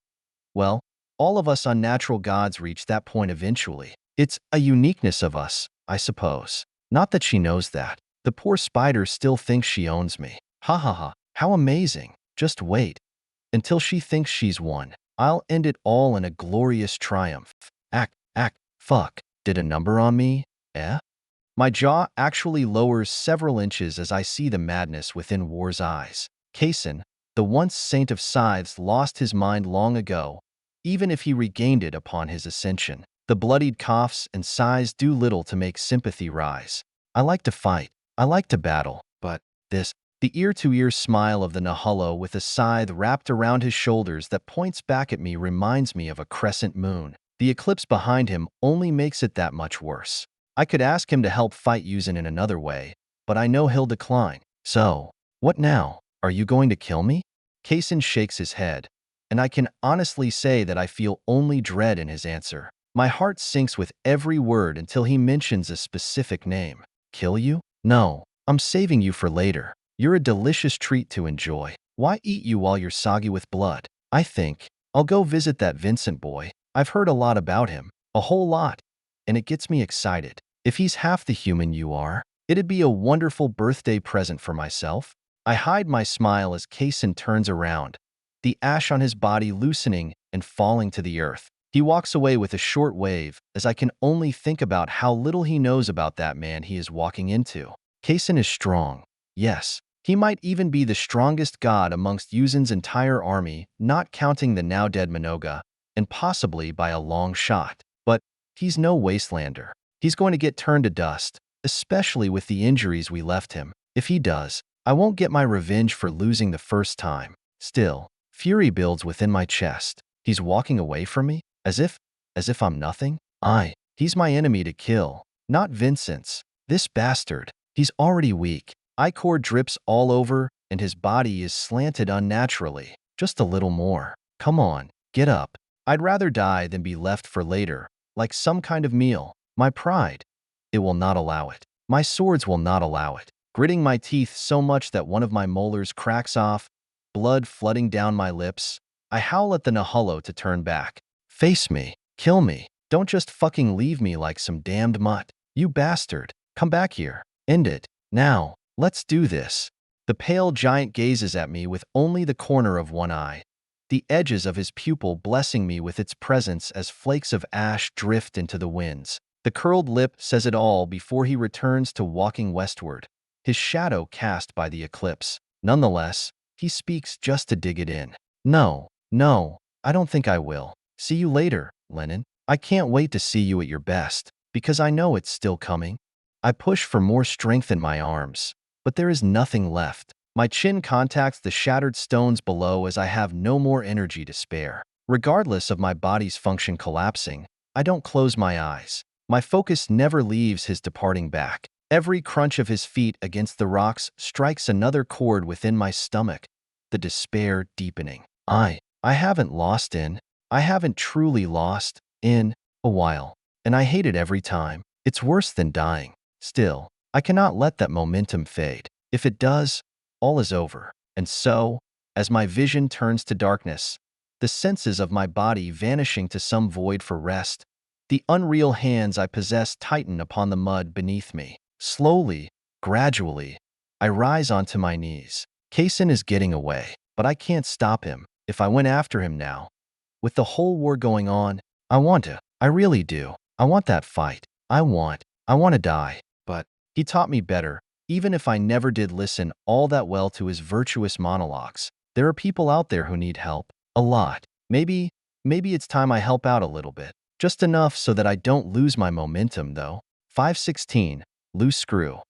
well, all of us unnatural gods reach that point eventually. It's a uniqueness of us, I suppose. Not that she knows that. The poor spider still thinks she owns me. Ha ha ha. How amazing. Just wait. Until she thinks she's won. I'll end it all in a glorious triumph. Fuck. Did a number on me? Eh? My jaw actually lowers several inches as I see the madness within War's eyes. Kaysen, the once saint of scythes, lost his mind long ago, even if he regained it upon his ascension. The bloodied coughs and sighs do little to make sympathy rise. I like to fight. I like to battle. But this, the ear-to-ear smile of the Nahullo with a scythe wrapped around his shoulders that points back at me reminds me of a crescent moon. The eclipse behind him only makes it that much worse. I could ask him to help fight Yuzin in another way, but I know he'll decline. So, what now? Are you going to kill me? Kaysen shakes his head, and I can honestly say that I feel only dread in his answer. My heart sinks with every word until he mentions a specific name. Kill you? No, I'm saving you for later. You're a delicious treat to enjoy. Why eat you while you're soggy with blood? I think I'll go visit that Vincent boy. I've heard a lot about him. A whole lot. And it gets me excited. If he's half the human you are, it'd be a wonderful birthday present for myself. I hide my smile as Kaysen turns around, the ash on his body loosening and falling to the earth. He walks away with a short wave as I can only think about how little he knows about that man he is walking into. Kaysen is strong. Yes, he might even be the strongest god amongst Yuzin's entire army, not counting the now-dead Minoga, and possibly by a long shot. But he's no wastelander. He's going to get turned to dust, especially with the injuries we left him. If he does, I won't get my revenge for losing the first time. Still, fury builds within my chest. He's walking away from me, as if I'm nothing. He's my enemy to kill, not Vincent's. This bastard, he's already weak. Ichor drips all over, and his body is slanted unnaturally. Just a little more. Come on, get up. I'd rather die than be left for later, like some kind of meal. My pride, it will not allow it. My swords will not allow it. Gritting my teeth so much that one of my molars cracks off, blood flooding down my lips, I howl at the Nahullo to turn back. Face me. Kill me. Don't just fucking leave me like some damned mutt. You bastard. Come back here. End it. Now. Let's do this. The pale giant gazes at me with only the corner of one eye, the edges of his pupil blessing me with its presence as flakes of ash drift into the winds. The curled lip says it all before he returns to walking westward, his shadow cast by the eclipse. Nonetheless, he speaks just to dig it in. No, I don't think I will. See you later, Lennon. I can't wait to see you at your best, because I know it's still coming. I push for more strength in my arms, but there is nothing left. My chin contacts the shattered stones below as I have no more energy to spare. Regardless of my body's function collapsing, I don't close my eyes. My focus never leaves his departing back. Every crunch of his feet against the rocks strikes another chord within my stomach, the despair deepening. I haven't lost in, I haven't truly lost in a while, and I hate it every time. It's worse than dying. Still, I cannot let that momentum fade. If it does, all is over. And so, as my vision turns to darkness, the senses of my body vanishing to some void for rest, the unreal hands I possess tighten upon the mud beneath me. Slowly, gradually, I rise onto my knees. Kaysen is getting away, but I can't stop him. If I went after him now, with the whole war going on, I want to. I really do. I want that fight. I want to die. But he taught me better. Even if I never did listen all that well to his virtuous monologues, there are people out there who need help. A lot. Maybe it's time I help out a little bit. Just enough so that I don't lose my momentum, though. 516. Loose Screw.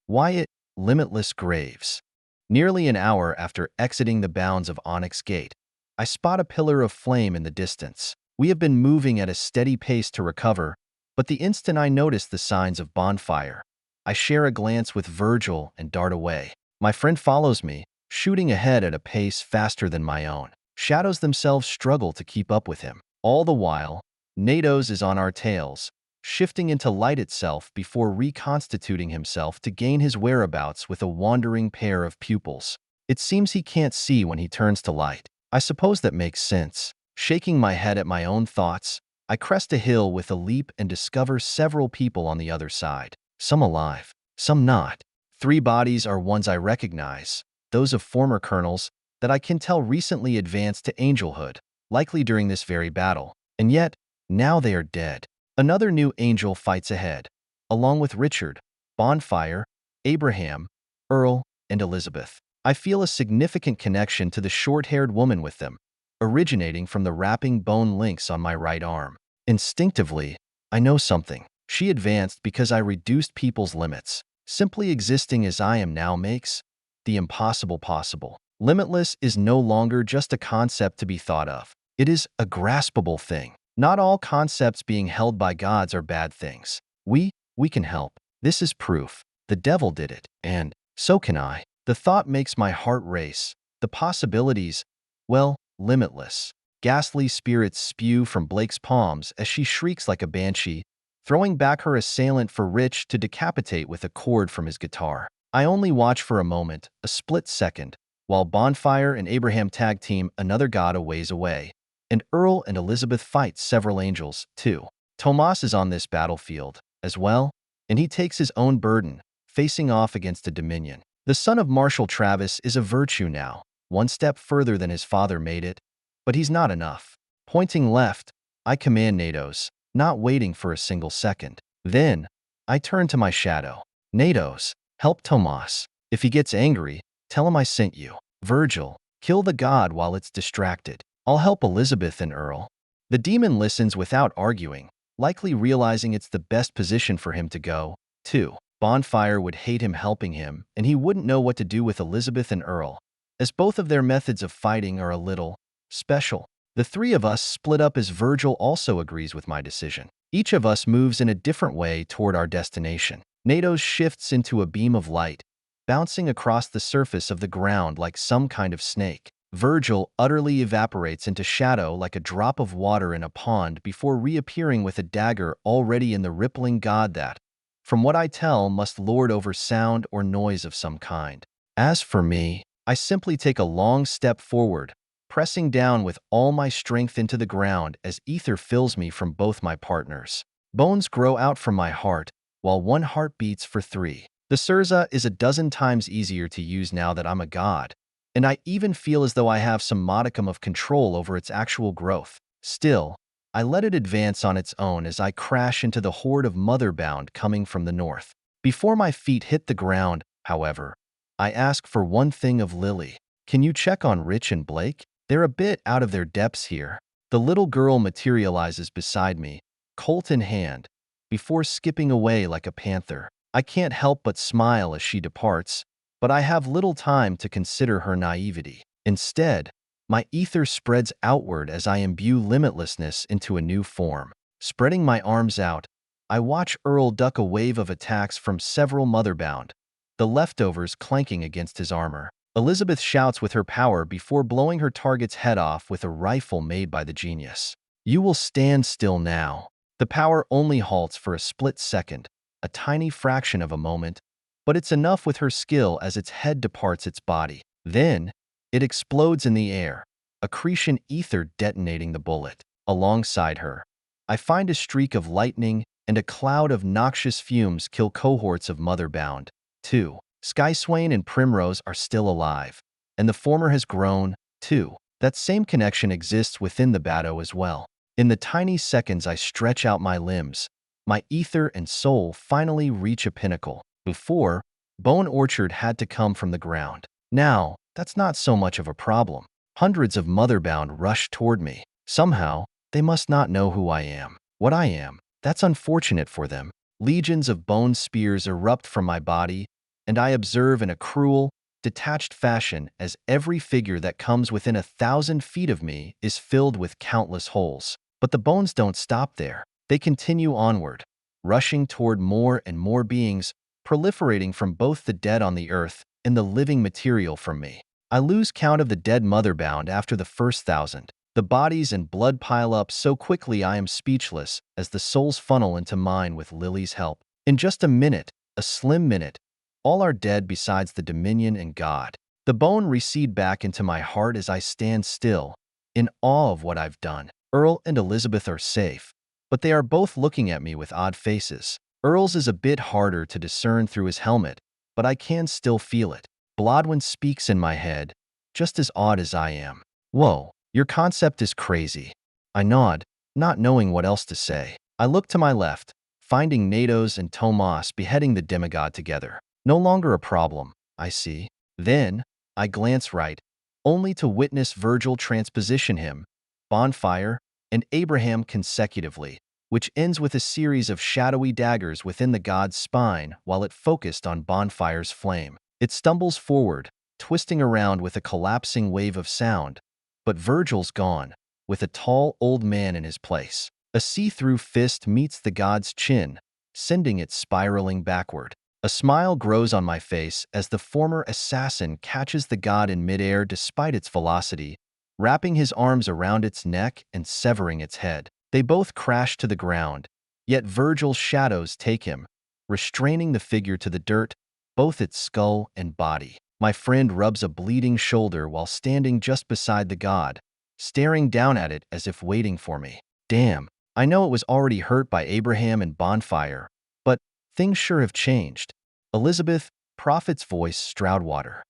Wyatt, Limitless Graves. Nearly an hour after exiting the bounds of Onyx Gate, I spot a pillar of flame in the distance. We have been moving at a steady pace to recover, but the instant I notice the signs of bonfire, I share a glance with Virgil and dart away. My friend follows me, shooting ahead at a pace faster than my own. Shadows themselves struggle to keep up with him. All the while, Natos is on our tails, shifting into light itself before reconstituting himself to gain his whereabouts with a wandering pair of pupils. It seems he can't see when he turns to light. I suppose that makes sense. Shaking my head at my own thoughts, I crest a hill with a leap and discover several people on the other side. Some alive, some not. 3 bodies are ones I recognize, those of former colonels that I can tell recently advanced to angelhood, likely during this very battle. And yet, now they are dead. Another new angel fights ahead, along with Richard, Bonfire, Abraham, Earl, and Elizabeth. I feel a significant connection to the short-haired woman with them, originating from the wrapping bone links on my right arm. Instinctively, I know something. She advanced because I reduced people's limits. Simply existing as I am now makes the impossible possible. Limitless is no longer just a concept to be thought of. It is a graspable thing. Not all concepts being held by gods are bad things. We can help. This is proof. The devil did it, and so can I. The thought makes my heart race. The possibilities, well, limitless. Ghastly spirits spew from Blake's palms as she shrieks like a banshee, throwing back her assailant for Rich to decapitate with a chord from his guitar. I only watch for a moment, a split second, while Bonfire and Abraham tag team another god a ways away, and Earl and Elizabeth fight several angels, too. Tomas is on this battlefield, as well, and he takes his own burden, facing off against a dominion. The son of Marshal Travis is a virtue now, one step further than his father made it, but he's not enough. Pointing left, I command Natos, not waiting for a single second. Then, I turn to my shadow. Natos, help Tomas. If he gets angry, tell him I sent you. Virgil, kill the god while it's distracted. I'll help Elizabeth and Earl. The demon listens without arguing, likely realizing it's the best position for him to go, too. Bonfire would hate him helping him, and he wouldn't know what to do with Elizabeth and Earl, as both of their methods of fighting are a little special. The 3 of us split up as Virgil also agrees with my decision. Each of us moves in a different way toward our destination. Natos shifts into a beam of light, bouncing across the surface of the ground like some kind of snake. Virgil utterly evaporates into shadow like a drop of water in a pond before reappearing with a dagger already in the rippling god that, from what I tell, must lord over sound or noise of some kind. As for me, I simply take a long step forward, pressing down with all my strength into the ground as ether fills me from both my partners. Bones grow out from my heart, while one heart beats for 3. The Surza is a dozen times easier to use now that I'm a god, and I even feel as though I have some modicum of control over its actual growth. Still, I let it advance on its own as I crash into the horde of motherbound coming from the north. Before my feet hit the ground, however, I ask for one thing of Lily. Can you check on Rich and Blake? They're a bit out of their depths here. The little girl materializes beside me, Colt in hand, before skipping away like a panther. I can't help but smile as she departs, but I have little time to consider her naivety. Instead, my ether spreads outward as I imbue limitlessness into a new form. Spreading my arms out, I watch Earl duck a wave of attacks from several motherbound, the leftovers clanking against his armor. Elizabeth shouts with her power before blowing her target's head off with a rifle made by the genius. You will stand still now. The power only halts for a split second, a tiny fraction of a moment, but it's enough with her skill as its head departs its body. Then, it explodes in the air, accretion ether detonating the bullet. Alongside her, I find a streak of lightning and a cloud of noxious fumes kill cohorts of motherbound. 2. Skyswain and Primrose are still alive, and the former has grown, too. That same connection exists within the battle as well. In the tiny seconds I stretch out my limbs, my ether and soul finally reach a pinnacle. Before, Bone Orchard had to come from the ground. Now, that's not so much of a problem. Hundreds of motherbound rush toward me. Somehow, they must not know who I am, what I am. That's unfortunate for them. Legions of bone spears erupt from my body, and I observe in a cruel, detached fashion as every figure that comes within 1,000 feet of me is filled with countless holes. But the bones don't stop there. They continue onward, rushing toward more and more beings, proliferating from both the dead on the earth and the living material from me. I lose count of the dead motherbound after the first 1,000. The bodies and blood pile up so quickly I am speechless as the souls funnel into mine with Lily's help. In just a minute, a slim minute, all are dead besides the Dominion and God. The bone recede back into my heart as I stand still, in awe of what I've done. Earl and Elizabeth are safe, but they are both looking at me with odd faces. Earl's is a bit harder to discern through his helmet, but I can still feel it. Blodwyn speaks in my head, just as odd as I am. Whoa. Your concept is crazy. I nod, not knowing what else to say. I look to my left, finding Natos and Tomas beheading the demigod together. No longer a problem, I see. Then, I glance right, only to witness Virgil transposition him, Bonfire, and Abraham consecutively, which ends with a series of shadowy daggers within the god's spine while it focused on Bonfire's flame. It stumbles forward, twisting around with a collapsing wave of sound, but Virgil's gone, with a tall old man in his place. A see-through fist meets the god's chin, sending it spiraling backward. A smile grows on my face as the former assassin catches the god in midair despite its velocity, wrapping his arms around its neck and severing its head. They both crash to the ground, yet Virgil's shadows take him, restraining the figure to the dirt, both its skull and body. My friend rubs a bleeding shoulder while standing just beside the god, staring down at it as if waiting for me. Damn, I know it was already hurt by Abraham and Bonfire, but things sure have changed. Elizabeth, Prophet's voice, Stroudwater.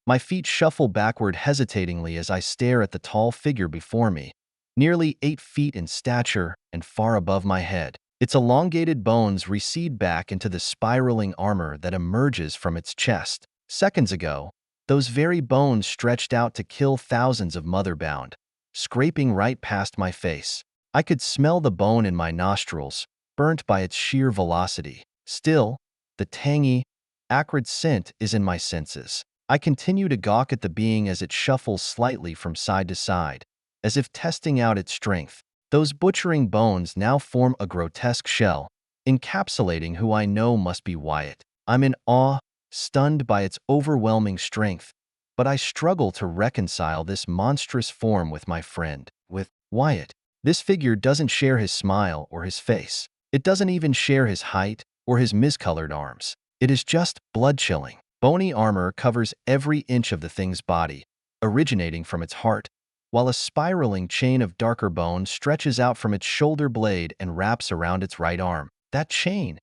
My feet shuffle backward hesitatingly as I stare at the tall figure before me, nearly 8 feet in stature and far above my head. Its elongated bones recede back into the spiraling armor that emerges from its chest. Seconds ago, those very bones stretched out to kill thousands of motherbound, scraping right past my face. I could smell the bone in my nostrils, burnt by its sheer velocity. Still, the tangy, acrid scent is in my senses. I continue to gawk at the being as it shuffles slightly from side to side, as if testing out its strength. Those butchering bones now form a grotesque shell, encapsulating who I know must be Wyatt. I'm in awe, stunned by its overwhelming strength, but I struggle to reconcile this monstrous form with my friend, with Wyatt. This figure doesn't share his smile or his face. It doesn't even share his height or his miscolored arms. It is just blood-chilling. Bony armor covers every inch of the thing's body, originating from its heart, while a spiraling chain of darker bone stretches out from its shoulder blade and wraps around its right arm. That chain!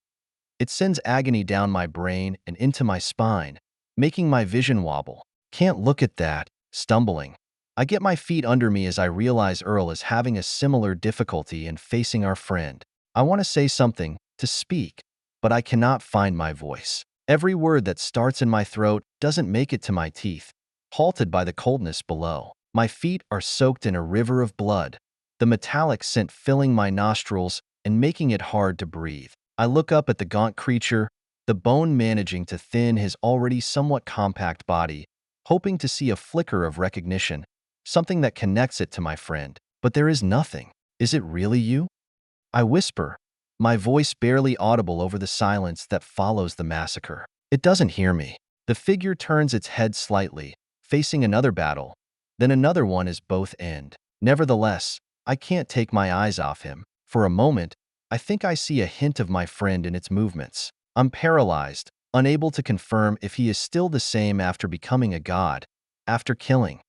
It sends agony down my brain and into my spine, making my vision wobble. Can't look at that, stumbling. I get my feet under me as I realize Earl is having a similar difficulty in facing our friend. I want to say something, to speak, but I cannot find my voice. Every word that starts in my throat doesn't make it to my teeth, halted by the coldness below. My feet are soaked in a river of blood, the metallic scent filling my nostrils and making it hard to breathe. I look up at the gaunt creature, the bone managing to thin his already somewhat compact body, hoping to see a flicker of recognition, something that connects it to my friend. But there is nothing. Is it really you? I whisper, my voice barely audible over the silence that follows the massacre. It doesn't hear me. The figure turns its head slightly, facing another battle, then another one as both end. Nevertheless, I can't take my eyes off him. For a moment, I think I see a hint of my friend in its movements. I'm paralyzed, unable to confirm if he is still the same after becoming a god, after killing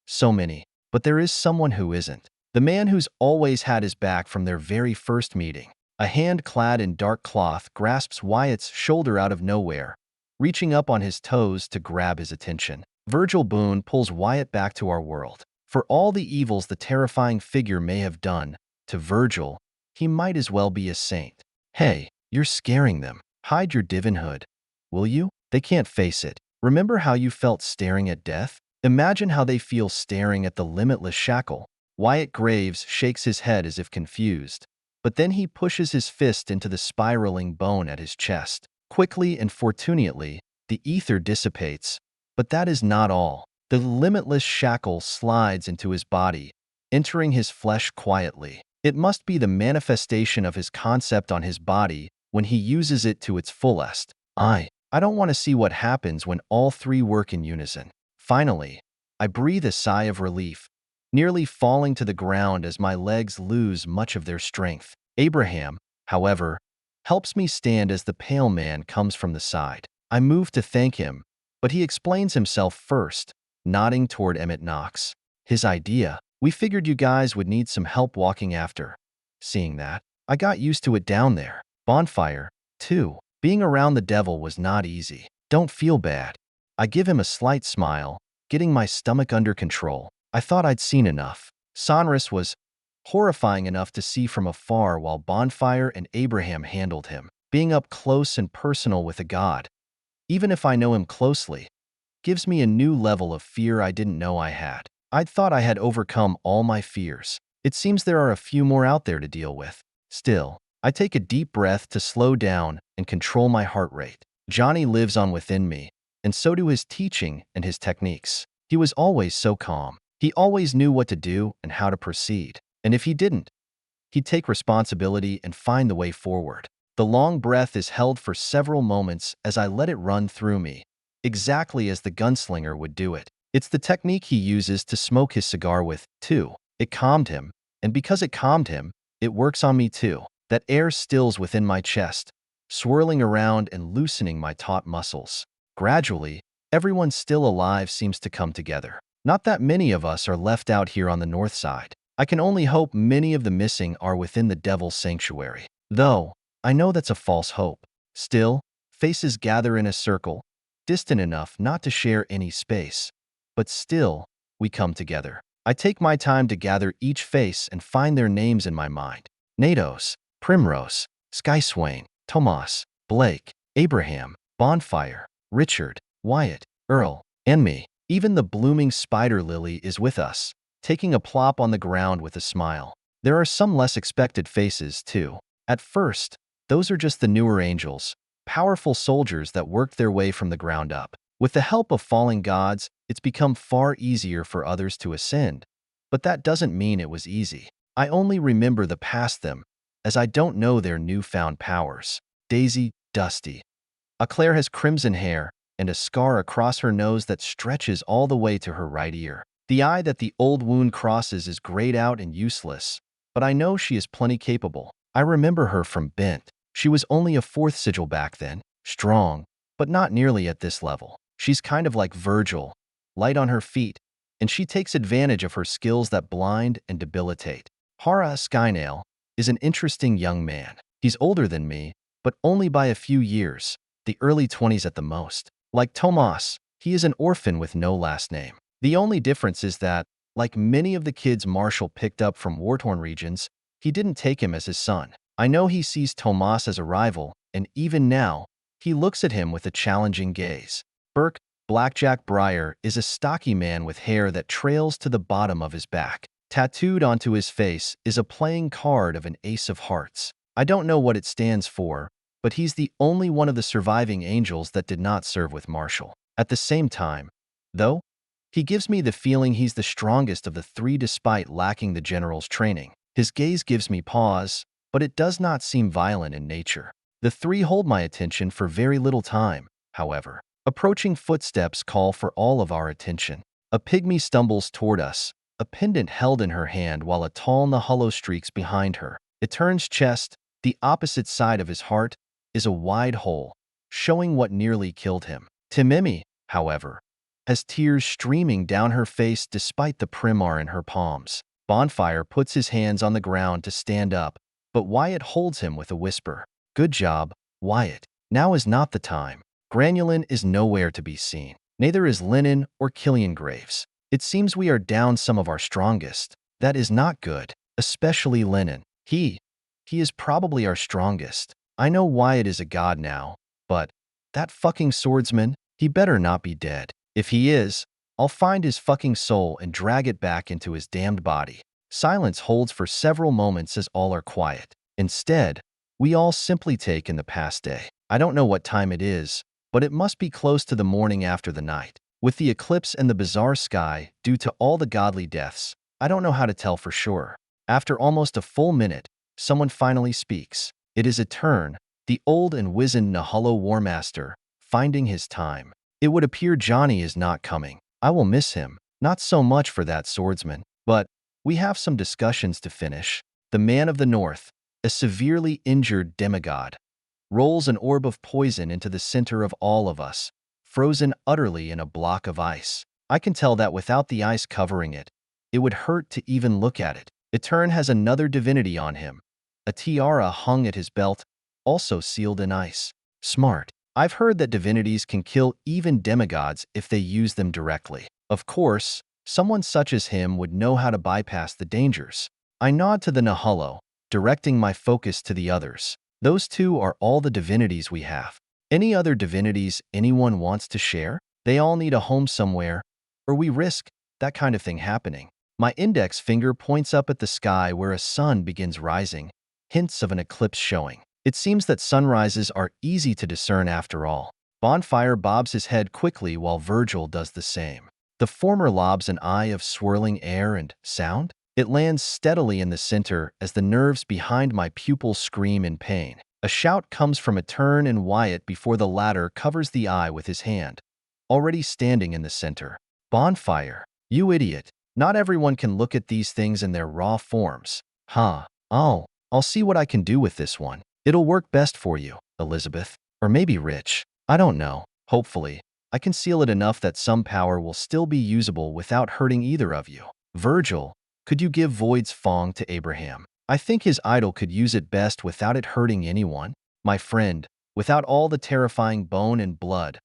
so many. But there is someone who isn't. The man who's always had his back from their very first meeting. A hand clad in dark cloth grasps Wyatt's shoulder out of nowhere, reaching up on his toes to grab his attention. Virgil Boone pulls Wyatt back to our world. For all the evils the terrifying figure may have done, to Virgil, he might as well be a saint. Hey, you're scaring them. Hide your divinhood, will you? They can't face it. Remember how you felt staring at death? Imagine how they feel staring at the limitless shackle. Wyatt Graves shakes his head as if confused, but then he pushes his fist into the spiraling bone at his chest. Quickly and fortunately, the ether dissipates, but that is not all. The limitless shackle slides into his body, entering his flesh quietly. It must be the manifestation of his concept on his body when he uses it to its fullest. I don't want to see what happens when all three work in unison. Finally, I breathe a sigh of relief, nearly falling to the ground as my legs lose much of their strength. Abraham, however, helps me stand as the pale man comes from the side. I move to thank him, but he explains himself first, nodding toward Emmett Knox. His idea. We figured you guys would need some help walking after. Seeing that, I got used to it down there. Bonfire, too. Being around the devil was not easy. Don't feel bad. I give him a slight smile, getting my stomach under control. I thought I'd seen enough. Sonrus was horrifying enough to see from afar while Bonfire and Abraham handled him. Being up close and personal with a god, even if I know him closely, gives me a new level of fear I didn't know I had. I'd thought I had overcome all my fears. It seems there are a few more out there to deal with. Still, I take a deep breath to slow down and control my heart rate. Johnny lives on within me, and so do his teaching and his techniques. He was always so calm. He always knew what to do and how to proceed. And if he didn't, he'd take responsibility and find the way forward. The long breath is held for several moments as I let it run through me, exactly as the gunslinger would do it. It's the technique he uses to smoke his cigar with, too. It calmed him, and because it calmed him, it works on me too. That air stills within my chest, swirling around and loosening my taut muscles. Gradually, everyone still alive seems to come together. Not that many of us are left out here on the north side. I can only hope many of the missing are within the devil's sanctuary. Though, I know that's a false hope. Still, faces gather in a circle, distant enough not to share any space. But still, we come together. I take my time to gather each face and find their names in my mind. Natos, Primrose, Skyswain, Tomas, Blake, Abraham, Bonfire, Richard, Wyatt, Earl, and me. Even the blooming spider lily is with us, taking a plop on the ground with a smile. There are some less expected faces, too. At first, those are just the newer angels, powerful soldiers that worked their way from the ground up. With the help of fallen gods, it's become far easier for others to ascend. But that doesn't mean it was easy. I only remember the past them, as I don't know their newfound powers. Daisy, Dusty. Claire has crimson hair and a scar across her nose that stretches all the way to her right ear. The eye that the old wound crosses is grayed out and useless, but I know she is plenty capable. I remember her from Bent. She was only a fourth sigil back then, strong, but not nearly at this level. She's kind of like Virgil, light on her feet, and she takes advantage of her skills that blind and debilitate. Hara Skynail is an interesting young man. He's older than me, but only by a few years, the early 20s at the most. Like Tomas, he is an orphan with no last name. The only difference is that, like many of the kids Marshall picked up from war-torn regions, he didn't take him as his son. I know he sees Tomas as a rival, and even now, he looks at him with a challenging gaze. Burke, Blackjack Breyer, is a stocky man with hair that trails to the bottom of his back. Tattooed onto his face is a playing card of an ace of hearts. I don't know what it stands for, but he's the only one of the surviving angels that did not serve with Marshall. At the same time, though, he gives me the feeling he's the strongest of the three despite lacking the general's training. His gaze gives me pause, but it does not seem violent in nature. The three hold my attention for very little time, however. Approaching footsteps call for all of our attention. A pygmy stumbles toward us, a pendant held in her hand while a tall Nahullo streaks behind her. Etern's chest, the opposite side of his heart, is a wide hole, showing what nearly killed him. Timimi, however, has tears streaming down her face despite the primar in her palms. Bonfire puts his hands on the ground to stand up, but Wyatt holds him with a whisper. Good job, Wyatt. Now is not the time. Granulin is nowhere to be seen. Neither is Linen or Killian Graves. It seems we are down some of our strongest. That is not good, especially Linen. He is probably our strongest. I know Wyatt is a god now, but that fucking swordsman, he better not be dead. If he is, I'll find his fucking soul and drag it back into his damned body. Silence holds for several moments as all are quiet. Instead, we all simply take in the past day. I don't know what time it is, but it must be close to the morning after the night. With the eclipse and the bizarre sky due to all the godly deaths, I don't know how to tell for sure. After almost a full minute, someone finally speaks. It is Etern, the old and wizened Nahullo Warmaster, finding his time. It would appear Johnny is not coming. I will miss him, not so much for that swordsman, but we have some discussions to finish. The man of the north, a severely injured demigod, rolls an orb of poison into the center of all of us, frozen utterly in a block of ice. I can tell that without the ice covering it, it would hurt to even look at it. Etern has another divinity on him, a tiara hung at his belt, also sealed in ice. Smart. I've heard that divinities can kill even demigods if they use them directly. Of course, someone such as him would know how to bypass the dangers. I nod to the Nahullo, directing my focus to the others. Those two are all the divinities we have. Any other divinities anyone wants to share? They all need a home somewhere, or we risk that kind of thing happening. My index finger points up at the sky where a sun begins rising, hints of an eclipse showing. It seems that sunrises are easy to discern after all. Bonfire bobs his head quickly while Virgil does the same. The former lobs an eye of swirling air and sound. It lands steadily in the center as the nerves behind my pupils scream in pain. A shout comes from Etern and Wyatt before the latter covers the eye with his hand, already standing in the center. Bonfire, you idiot. Not everyone can look at these things in their raw forms. Huh. I'll see what I can do with this one. It'll work best for you, Elizabeth. Or maybe Rich. I don't know. Hopefully, I can seal it enough that some power will still be usable without hurting either of you. Virgil, could you give Void's Fong to Abraham? I think his idol could use it best without it hurting anyone. My friend, without all the terrifying bone and blood,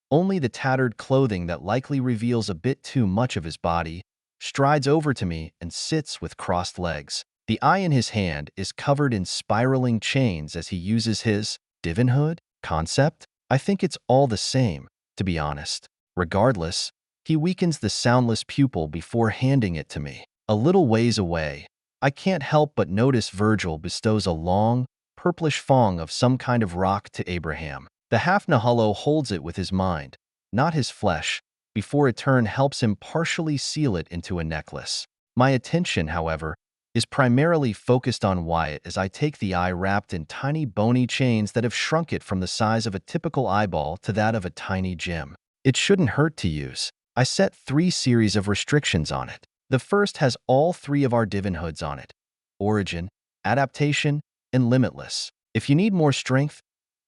only the tattered clothing that likely reveals a bit too much of his body, strides over to me and sits with crossed legs. The eye in his hand is covered in spiraling chains as he uses his divinhood concept. I think it's all the same, to be honest. Regardless, he weakens the soundless pupil before handing it to me. A little ways away, I can't help but notice Virgil bestows a long, purplish fong of some kind of rock to Abraham. The half-Nahullo holds it with his mind, not his flesh, before Etern helps him partially seal it into a necklace. My attention, however, is primarily focused on Wyatt as I take the eye wrapped in tiny bony chains that have shrunk it from the size of a typical eyeball to that of a tiny gem. It shouldn't hurt to use. I set 3 series of restrictions on it. The first has all 3 of our divinhoods on it: Origin, Adaptation, and Limitless. If you need more strength,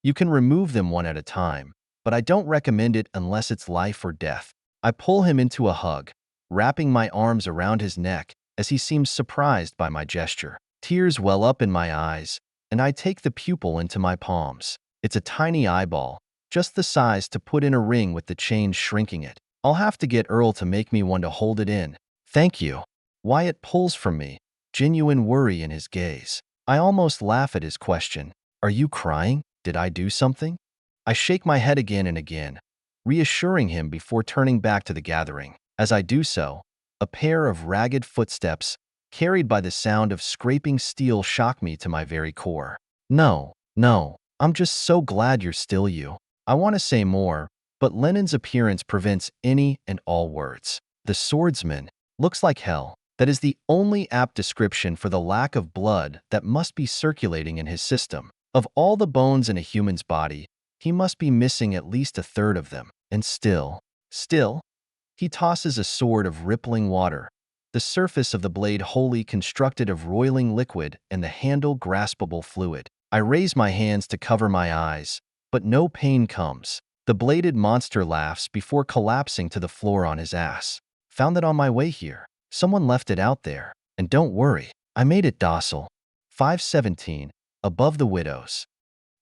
you can remove them one at a time, but I don't recommend it unless it's life or death. I pull him into a hug, wrapping my arms around his neck as he seems surprised by my gesture. Tears well up in my eyes, and I take the pupil into my palms. It's a tiny eyeball, just the size to put in a ring with the chains shrinking it. I'll have to get Earl to make me one to hold it in. Thank you. Wyatt pulls from me, genuine worry in his gaze. I almost laugh at his question. Are you crying? Did I do something? I shake my head again and again, reassuring him before turning back to the gathering. As I do so, a pair of ragged footsteps, carried by the sound of scraping steel, shock me to my very core. No, I'm just so glad you're still you. I want to say more, but Lennon's appearance prevents any and all words. The swordsman looks like hell. That is the only apt description for the lack of blood that must be circulating in his system. Of all the bones in a human's body, he must be missing at least a third of them. And still, he tosses a sword of rippling water, the surface of the blade wholly constructed of roiling liquid and the handle graspable fluid. I raise my hands to cover my eyes, but no pain comes. The bladed monster laughs before collapsing to the floor on his ass. Found it on my way here. Someone left it out there. And don't worry, I made it docile. 517, above the widows.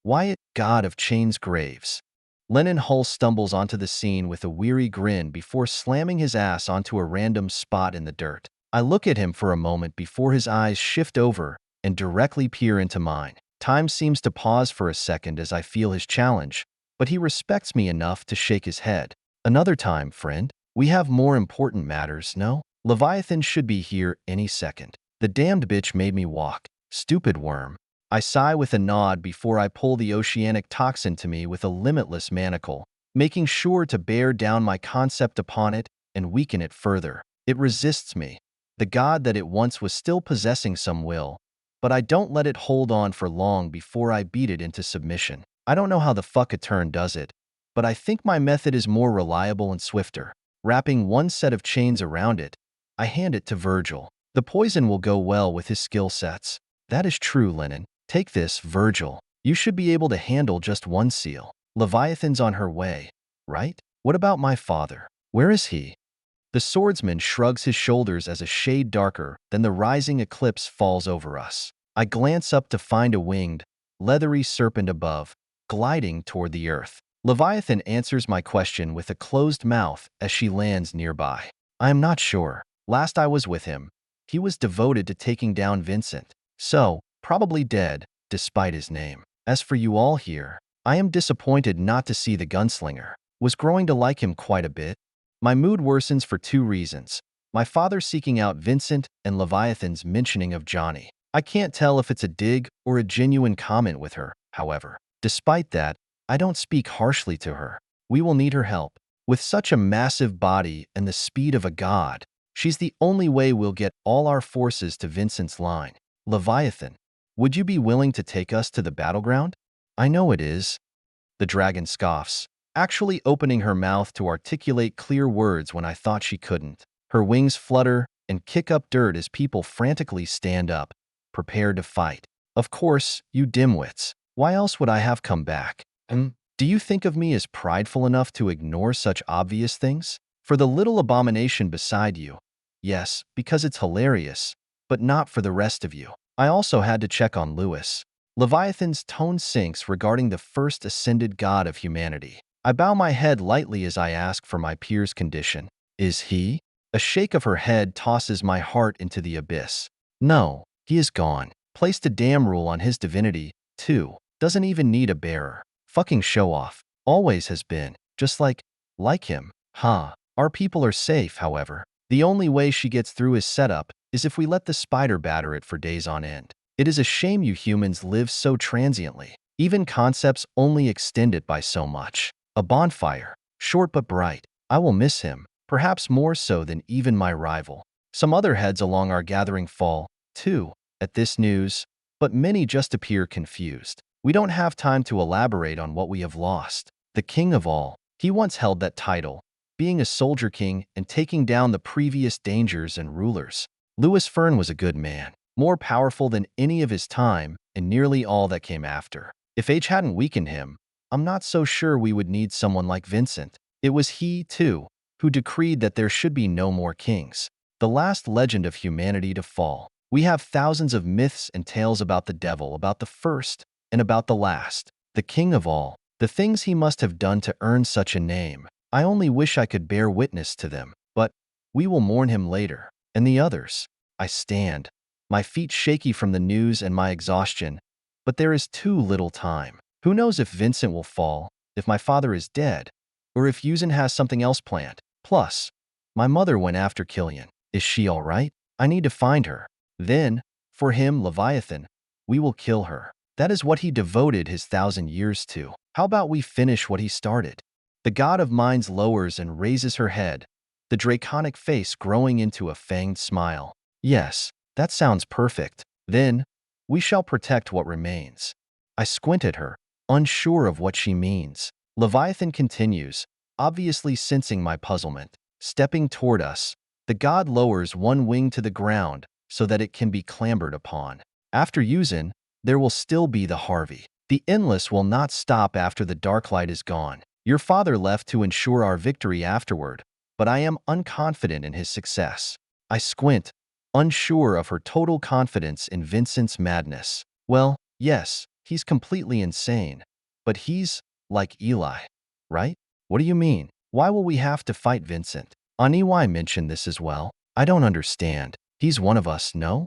Wyatt, god of chains graves. Lennon Hull stumbles onto the scene with a weary grin before slamming his ass onto a random spot in the dirt. I look at him for a moment before his eyes shift over and directly peer into mine. Time seems to pause for a second as I feel his challenge, but he respects me enough to shake his head. Another time, friend. We have more important matters, no? Leviathan should be here any second. The damned bitch made me walk. Stupid worm. I sigh with a nod before I pull the oceanic toxin to me with a limitless manacle, making sure to bear down my concept upon it and weaken it further. It resists me. The god that it once was still possessing some will, but I don't let it hold on for long before I beat it into submission. I don't know how the fuck a turn does it, but I think my method is more reliable and swifter. Wrapping one set of chains around it, I hand it to Virgil. The poison will go well with his skill sets. That is true, Lennon. Take this, Virgil. You should be able to handle just one seal. Leviathan's on her way, right? What about my father? Where is he? The swordsman shrugs his shoulders as a shade darker than the rising eclipse falls over us. I glance up to find a winged, leathery serpent above, gliding toward the earth. Leviathan answers my question with a closed mouth as she lands nearby. I am not sure. Last I was with him, he was devoted to taking down Vincent. So, probably dead, despite his name. As for you all here, I am disappointed not to see the gunslinger. Was growing to like him quite a bit. My mood worsens for two reasons. My father seeking out Vincent and Leviathan's mentioning of Johnny. I can't tell if it's a dig or a genuine comment with her, however. Despite that, I don't speak harshly to her. We will need her help. With such a massive body and the speed of a god, she's the only way we'll get all our forces to Vincent's line. Leviathan, would you be willing to take us to the battleground? I know it is. The dragon scoffs, actually opening her mouth to articulate clear words when I thought she couldn't. Her wings flutter and kick up dirt as people frantically stand up, prepared to fight. Of course, you dimwits. Why else would I have come back? Do you think of me as prideful enough to ignore such obvious things? For the little abomination beside you, yes, because it's hilarious, but not for the rest of you. I also had to check on Lewis. Leviathan's tone sinks regarding the first ascended god of humanity. I bow my head lightly as I ask for my peer's condition. Is he? A shake of her head tosses my heart into the abyss. No, he is gone. Placed a damn rule on his divinity, too. Doesn't even need a bearer. Fucking show off. Always has been. Just like him. Huh. Our people are safe, however. The only way she gets through his setup is if we let the spider batter it for days on end. It is a shame you humans live so transiently. Even concepts only extend it by so much. A bonfire. Short but bright. I will miss him. Perhaps more so than even my rival. Some other heads along our gathering fall, too, at this news, but many just appear confused. We don't have time to elaborate on what we have lost. The king of all. He once held that title, being a soldier king and taking down the previous dangers and rulers. Lewis Fern was a good man, more powerful than any of his time and nearly all that came after. If age hadn't weakened him, I'm not so sure we would need someone like Vincent. It was he, too, who decreed that there should be no more kings. The last legend of humanity to fall. We have thousands of myths and tales about the devil, about the first, and about the last. The king of all. The things he must have done to earn such a name. I only wish I could bear witness to them, but we will mourn him later. And the others. I stand, my feet shaky from the news and my exhaustion, but there is too little time. Who knows if Vincent will fall, if my father is dead, or if Yuzen has something else planned. Plus, my mother went after Killian. Is she all right? I need to find her. Then, for him, Leviathan, we will kill her. That is what he devoted his 1,000 years to. How about we finish what he started? The god of minds lowers and raises her head, the draconic face growing into a fanged smile. Yes, that sounds perfect. Then, we shall protect what remains. I squint at her, unsure of what she means. Leviathan continues, obviously sensing my puzzlement. Stepping toward us, the god lowers one wing to the ground so that it can be clambered upon. After using, there will still be the Harvey. The endless will not stop after the dark light is gone. Your father left to ensure our victory afterward, but I am unconfident in his success. I squint, unsure of her total confidence in Vincent's madness. Well, yes, he's completely insane, but he's like Eli, right? What do you mean? Why will we have to fight Vincent? Aniwai mentioned this as well. I don't understand. He's one of us, no?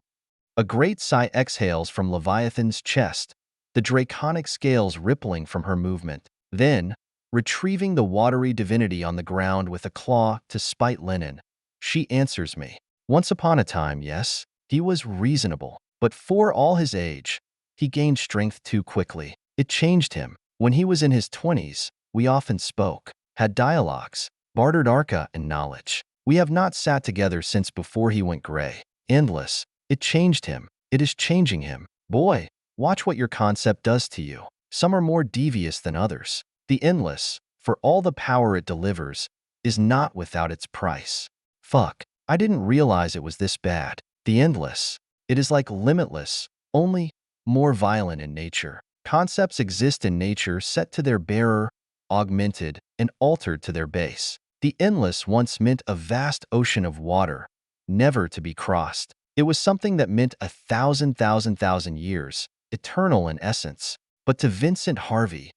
A great sigh exhales from Leviathan's chest, the draconic scales rippling from her movement. Then, retrieving the watery divinity on the ground with a claw to spite linen, she answers me. Once upon a time, yes, he was reasonable, but for all his age, he gained strength too quickly. It changed him. When he was in his 20s, we often spoke, had dialogues, bartered arca and knowledge. We have not sat together since before he went gray. Endless. It changed him. It is changing him. Boy, watch what your concept does to you. Some are more devious than others. The endless, for all the power it delivers, is not without its price. Fuck, I didn't realize it was this bad. The endless. It is like limitless, only more violent in nature. Concepts exist in nature set to their bearer, augmented, and altered to their base. The endless once meant a vast ocean of water, never to be crossed. It was something that meant 1,000 years, eternal in essence. But to Vincent Harvey,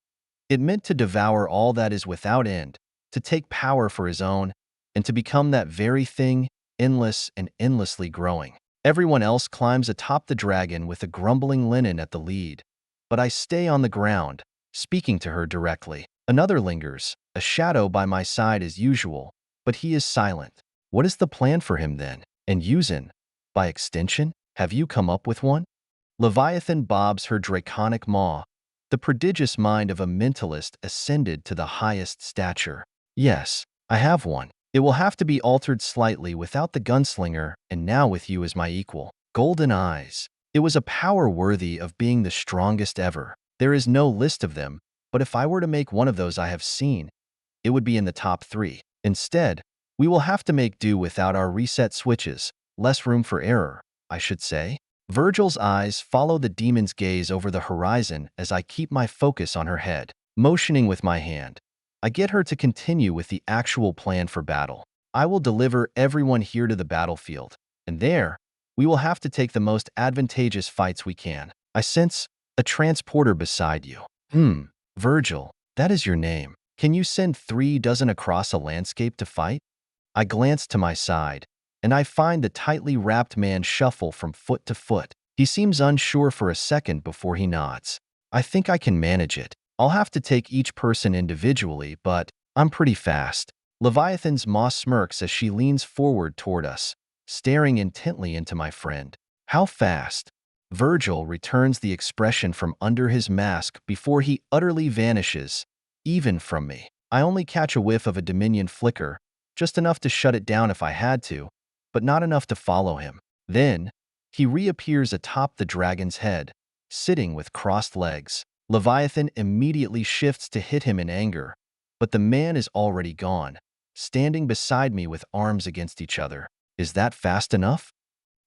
it meant to devour all that is without end, to take power for his own, and to become that very thing, endless and endlessly growing. Everyone else climbs atop the dragon with a grumbling linen at the lead, but I stay on the ground, speaking to her directly. Another lingers, a shadow by my side as usual, but he is silent. What is the plan for him then? And Yuzin? By extension, have you come up with one? Leviathan bobs her draconic maw. The prodigious mind of a mentalist ascended to the highest stature. Yes, I have one. It will have to be altered slightly without the gunslinger, and now with you as my equal. Golden eyes. It was a power worthy of being the strongest ever. There is no list of them, but if I were to make one of those I have seen, it would be in the top 3. Instead, we will have to make do without our reset switches. Less room for error, I should say. Virgil's eyes follow the demon's gaze over the horizon as I keep my focus on her head. Motioning with my hand, I get her to continue with the actual plan for battle. I will deliver everyone here to the battlefield, and there, we will have to take the most advantageous fights we can. I sense a transporter beside you. Virgil, that is your name. Can you send 3 dozen across a landscape to fight? I glance to my side, and I find the tightly wrapped man shuffle from foot to foot. He seems unsure for a second before he nods. I think I can manage it. I'll have to take each person individually, but I'm pretty fast. Leviathan's maw smirks as she leans forward toward us, staring intently into my friend. How fast? Virgil returns the expression from under his mask before he utterly vanishes, even from me. I only catch a whiff of a Dominion flicker, just enough to shut it down if I had to, but not enough to follow him. Then, he reappears atop the dragon's head, sitting with crossed legs. Leviathan immediately shifts to hit him in anger, but the man is already gone, standing beside me with arms against each other. Is that fast enough?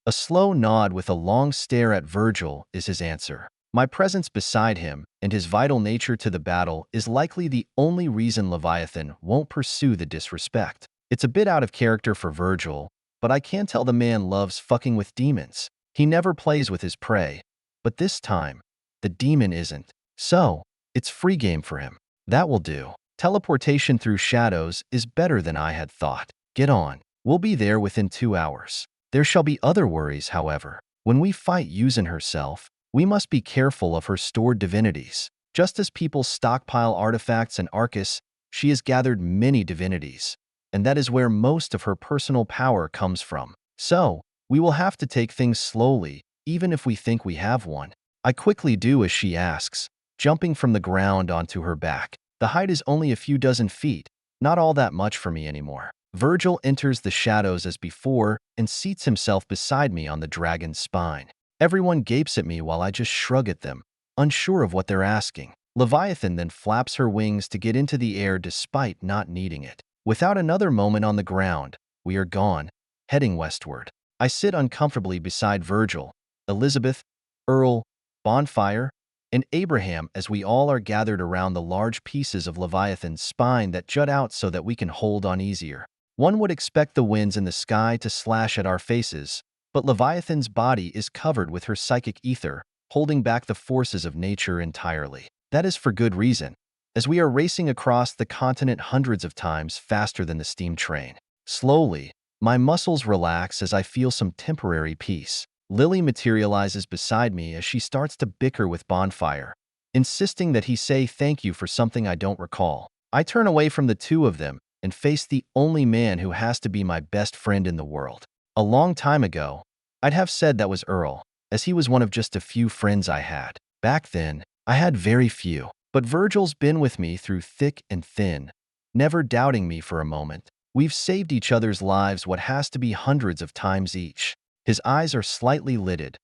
A slow nod with a long stare at Virgil is his answer. My presence beside him and his vital nature to the battle is likely the only reason Leviathan won't pursue the disrespect. It's a bit out of character for Virgil, but I can tell the man loves fucking with demons. He never plays with his prey, but this time, the demon isn't. So, it's free game for him. That will do. Teleportation through shadows is better than I had thought. Get on. We'll be there within 2 hours. There shall be other worries, however. When we fight Yuzin herself, we must be careful of her stored divinities. Just as people stockpile artifacts and Arcus, she has gathered many divinities, and that is where most of her personal power comes from. So, we will have to take things slowly, even if we think we have one. I quickly do as she asks, jumping from the ground onto her back. The height is only a few dozen feet, not all that much for me anymore. Virgil enters the shadows as before and seats himself beside me on the dragon's spine. Everyone gapes at me while I just shrug at them, unsure of what they're asking. Leviathan then flaps her wings to get into the air despite not needing it. Without another moment on the ground, we are gone, heading westward. I sit uncomfortably beside Virgil, Elizabeth, Earl, Bonfire, and Abraham as we all are gathered around the large pieces of Leviathan's spine that jut out so that we can hold on easier. One would expect the winds in the sky to slash at our faces, but Leviathan's body is covered with her psychic ether, holding back the forces of nature entirely. That is for good reason, as we are racing across the continent hundreds of times faster than the steam train. Slowly, my muscles relax as I feel some temporary peace. Lily materializes beside me as she starts to bicker with Bonfire, insisting that he say thank you for something I don't recall. I turn away from the two of them and face the only man who has to be my best friend in the world. A long time ago, I'd have said that was Earl, as he was one of just a few friends I had. Back then, I had very few, but Virgil's been with me through thick and thin, never doubting me for a moment. We've saved each other's lives what has to be hundreds of times each. His eyes are slightly lidded,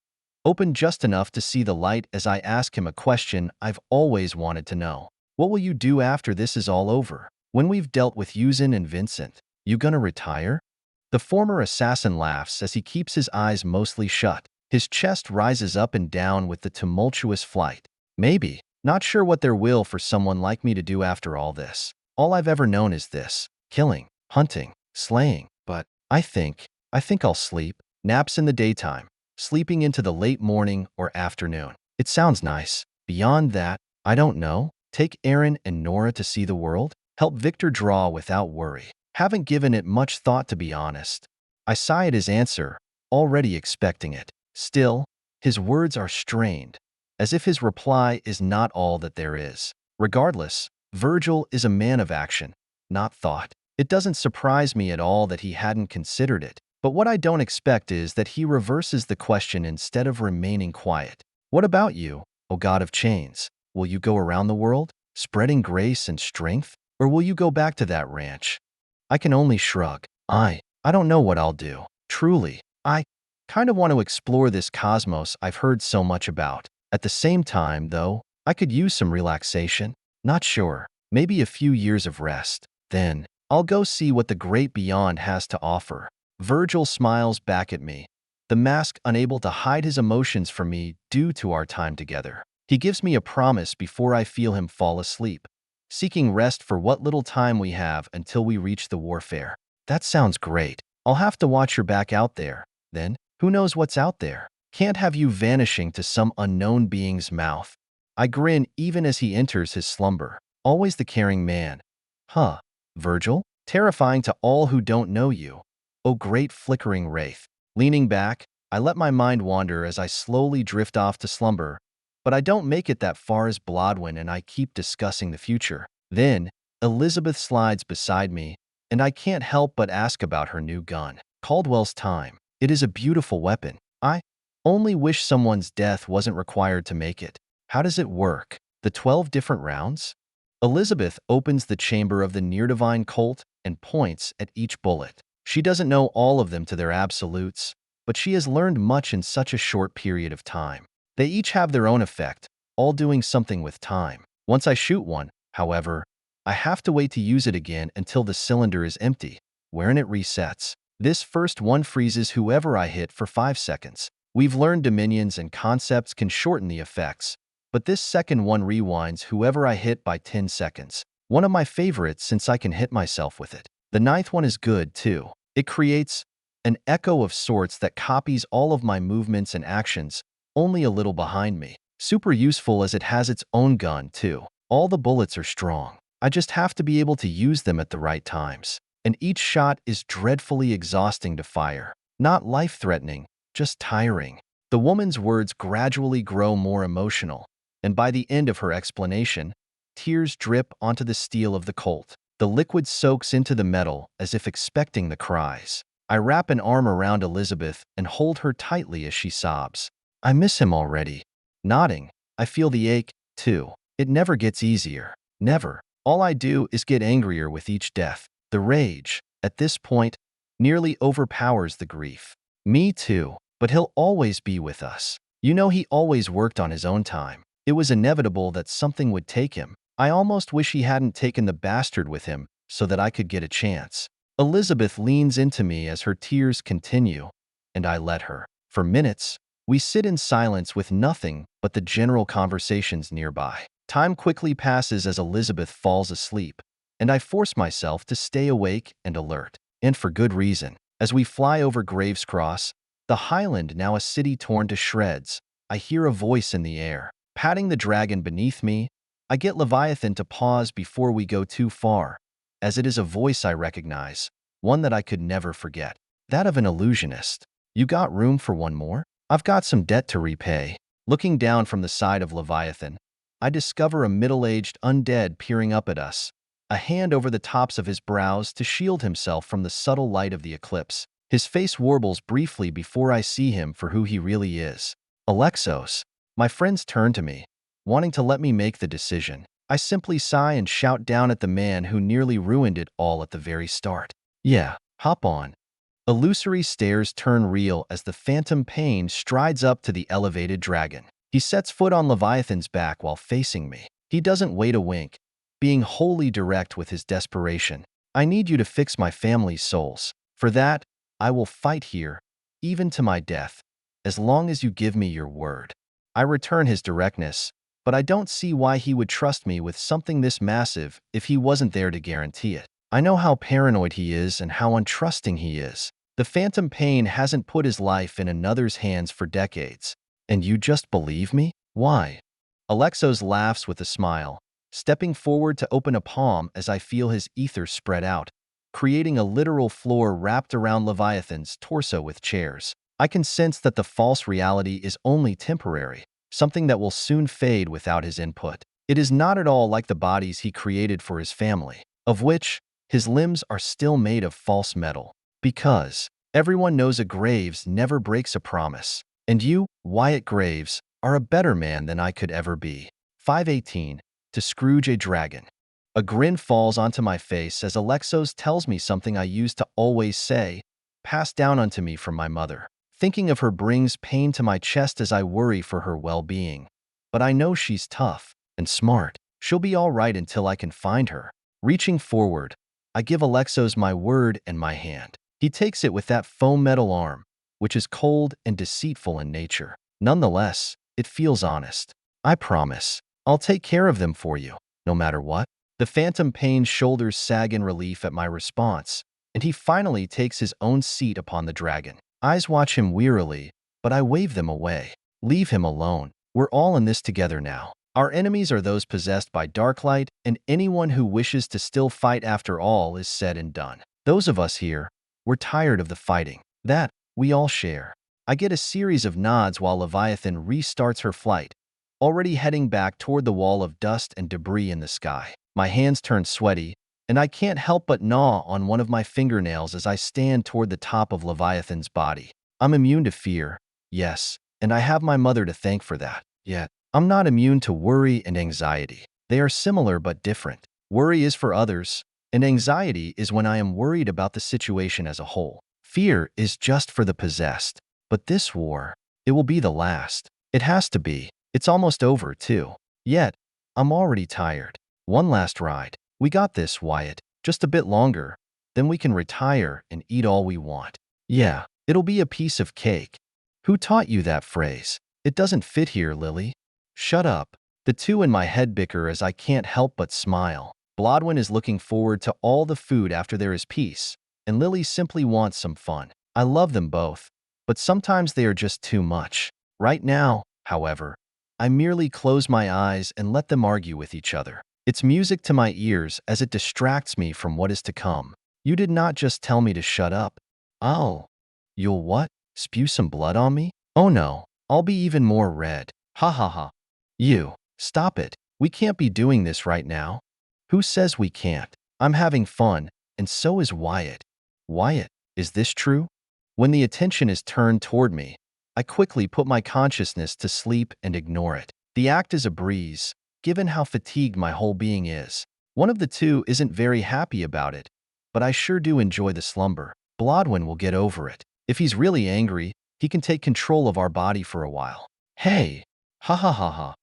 open just enough to see the light as I ask him a question I've always wanted to know. What will you do after this is all over? When we've dealt with Yuzen and Vincent, you gonna retire? The former assassin laughs as he keeps his eyes mostly shut. His chest rises up and down with the tumultuous flight. Maybe. Not sure what there will for someone like me to do after all this. All I've ever known is this: killing, hunting, slaying. But I think I'll sleep. Naps in the daytime, sleeping into the late morning or afternoon. It sounds nice. Beyond that, I don't know. Take Aaron and Nora to see the world? Help Victor draw without worry. Haven't given it much thought, to be honest. I sigh at his answer, already expecting it. Still, his words are strained, as if his reply is not all that there is. Regardless, Virgil is a man of action, not thought. It doesn't surprise me at all that he hadn't considered it. But what I don't expect is that he reverses the question instead of remaining quiet. What about you, O God of Chains? Will you go around the world, spreading grace and strength? Or will you go back to that ranch? I can only shrug. I don't know what I'll do. Truly, I kind of want to explore this cosmos I've heard so much about. At the same time, though, I could use some relaxation. Not sure. Maybe a few years of rest. Then, I'll go see what the great beyond has to offer. Virgil smiles back at me, the mask unable to hide his emotions from me due to our time together. He gives me a promise before I feel him fall asleep, seeking rest for what little time we have until we reach the warfare. That sounds great. I'll have to watch your back out there. Then, who knows what's out there? Can't have you vanishing to some unknown being's mouth. I grin even as he enters his slumber. Always the caring man. Huh, Virgil? Terrifying to all who don't know you. O great flickering wraith. Leaning back, I let my mind wander as I slowly drift off to slumber, but I don't make it that far as Blodwyn and I keep discussing the future. Then, Elizabeth slides beside me, and I can't help but ask about her new gun. Caldwell's time. It is a beautiful weapon. I only wish someone's death wasn't required to make it. How does it work? The 12 different rounds? Elizabeth opens the chamber of the near-divine Colt and points at each bullet. She doesn't know all of them to their absolutes, but she has learned much in such a short period of time. They each have their own effect, all doing something with time. Once I shoot one, however, I have to wait to use it again until the cylinder is empty, wherein it resets. This first one freezes whoever I hit for 5 seconds. We've learned dominions and concepts can shorten the effects, but this second one rewinds whoever I hit by 10 seconds. One of my favorites since I can hit myself with it. The ninth one is good, too. It creates an echo of sorts that copies all of my movements and actions, only a little behind me. Super useful as it has its own gun, too. All the bullets are strong. I just have to be able to use them at the right times. And each shot is dreadfully exhausting to fire. Not life-threatening, just tiring. The woman's words gradually grow more emotional, and by the end of her explanation, tears drip onto the steel of the Colt. The liquid soaks into the metal as if expecting the cries. I wrap an arm around Elizabeth and hold her tightly as she sobs. I miss him already. Nodding, I feel the ache, too. It never gets easier. Never. All I do is get angrier with each death. The rage, at this point, nearly overpowers the grief. Me too, but he'll always be with us. You know, he always worked on his own time. It was inevitable that something would take him. I almost wish he hadn't taken the bastard with him so that I could get a chance. Elizabeth leans into me as her tears continue, and I let her. For minutes, we sit in silence with nothing but the general conversations nearby. Time quickly passes as Elizabeth falls asleep, and I force myself to stay awake and alert. And for good reason. As we fly over Graves Cross, the Highland, now a city torn to shreds, I hear a voice in the air. Patting the dragon beneath me, I get Leviathan to pause before we go too far, as it is a voice I recognize, one that I could never forget. That of an illusionist. You got room for one more? I've got some debt to repay. Looking down from the side of Leviathan, I discover a middle-aged undead peering up at us, a hand over the tops of his brows to shield himself from the subtle light of the eclipse. His face warbles briefly before I see him for who he really is. Alexos. My friends turn to me, wanting to let me make the decision. I simply sigh and shout down at the man who nearly ruined it all at the very start. Yeah, hop on. Illusory stares turn real as the phantom pain strides up to the elevated dragon. He sets foot on Leviathan's back while facing me. He doesn't wait a wink, being wholly direct with his desperation. I need you to fix my family's souls. For that, I will fight here, even to my death, as long as you give me your word. I return his directness, but I don't see why he would trust me with something this massive if he wasn't there to guarantee it. I know how paranoid he is and how untrusting he is. The phantom pain hasn't put his life in another's hands for decades. And you just believe me? Why? Alexos laughs with a smile, stepping forward to open a palm as I feel his ether spread out, creating a literal floor wrapped around Leviathan's torso with chairs. I can sense that the false reality is only temporary, something that will soon fade without his input. It is not at all like the bodies he created for his family, of which his limbs are still made of false metal. Because everyone knows a Graves never breaks a promise. And you, Wyatt Graves, are a better man than I could ever be. 518. To Scrooge a Dragon. A grin falls onto my face as Alexos tells me something I used to always say, passed down unto me from my mother. Thinking of her brings pain to my chest as I worry for her well-being. But I know she's tough and smart. She'll be all right until I can find her. Reaching forward, I give Alexos my word and my hand. He takes it with that foam metal arm, which is cold and deceitful in nature. Nonetheless, it feels honest. I promise, I'll take care of them for you, no matter what. The phantom pain's shoulders sag in relief at my response, and he finally takes his own seat upon the dragon. Eyes watch him wearily, but I wave them away. Leave him alone. We're all in this together now. Our enemies are those possessed by dark light, and anyone who wishes to still fight after all is said and done. Those of us here, we're tired of the fighting. That, we all share. I get a series of nods while Leviathan restarts her flight, already heading back toward the wall of dust and debris in the sky. My hands turn sweaty, and I can't help but gnaw on one of my fingernails as I stand toward the top of Leviathan's body. I'm immune to fear, yes, and I have my mother to thank for that. Yet, I'm not immune to worry and anxiety. They are similar but different. Worry is for others, and anxiety is when I am worried about the situation as a whole. Fear is just for the possessed. But this war, it will be the last. It has to be. It's almost over, too. Yet, I'm already tired. One last ride. We got this, Wyatt. Just a bit longer. Then we can retire and eat all we want. Yeah, it'll be a piece of cake. Who taught you that phrase? It doesn't fit here, Lily. Shut up. The two in my head bicker as I can't help but smile. Blodwyn is looking forward to all the food after there is peace, and Lily simply wants some fun. I love them both, but sometimes they are just too much. Right now, however, I merely close my eyes and let them argue with each other. It's music to my ears as it distracts me from what is to come. You did not just tell me to shut up. You'll what? Spew some blood on me? Oh no, I'll be even more red. Ha ha ha. You, stop it. We can't be doing this right now. Who says we can't? I'm having fun, and so is Wyatt. Wyatt, is this true? When the attention is turned toward me, I quickly put my consciousness to sleep and ignore it. The act is a breeze, given how fatigued my whole being is. One of the two isn't very happy about it, but I sure do enjoy the slumber. Blodwin will get over it. If he's really angry, he can take control of our body for a while. Hey! Ha ha ha ha.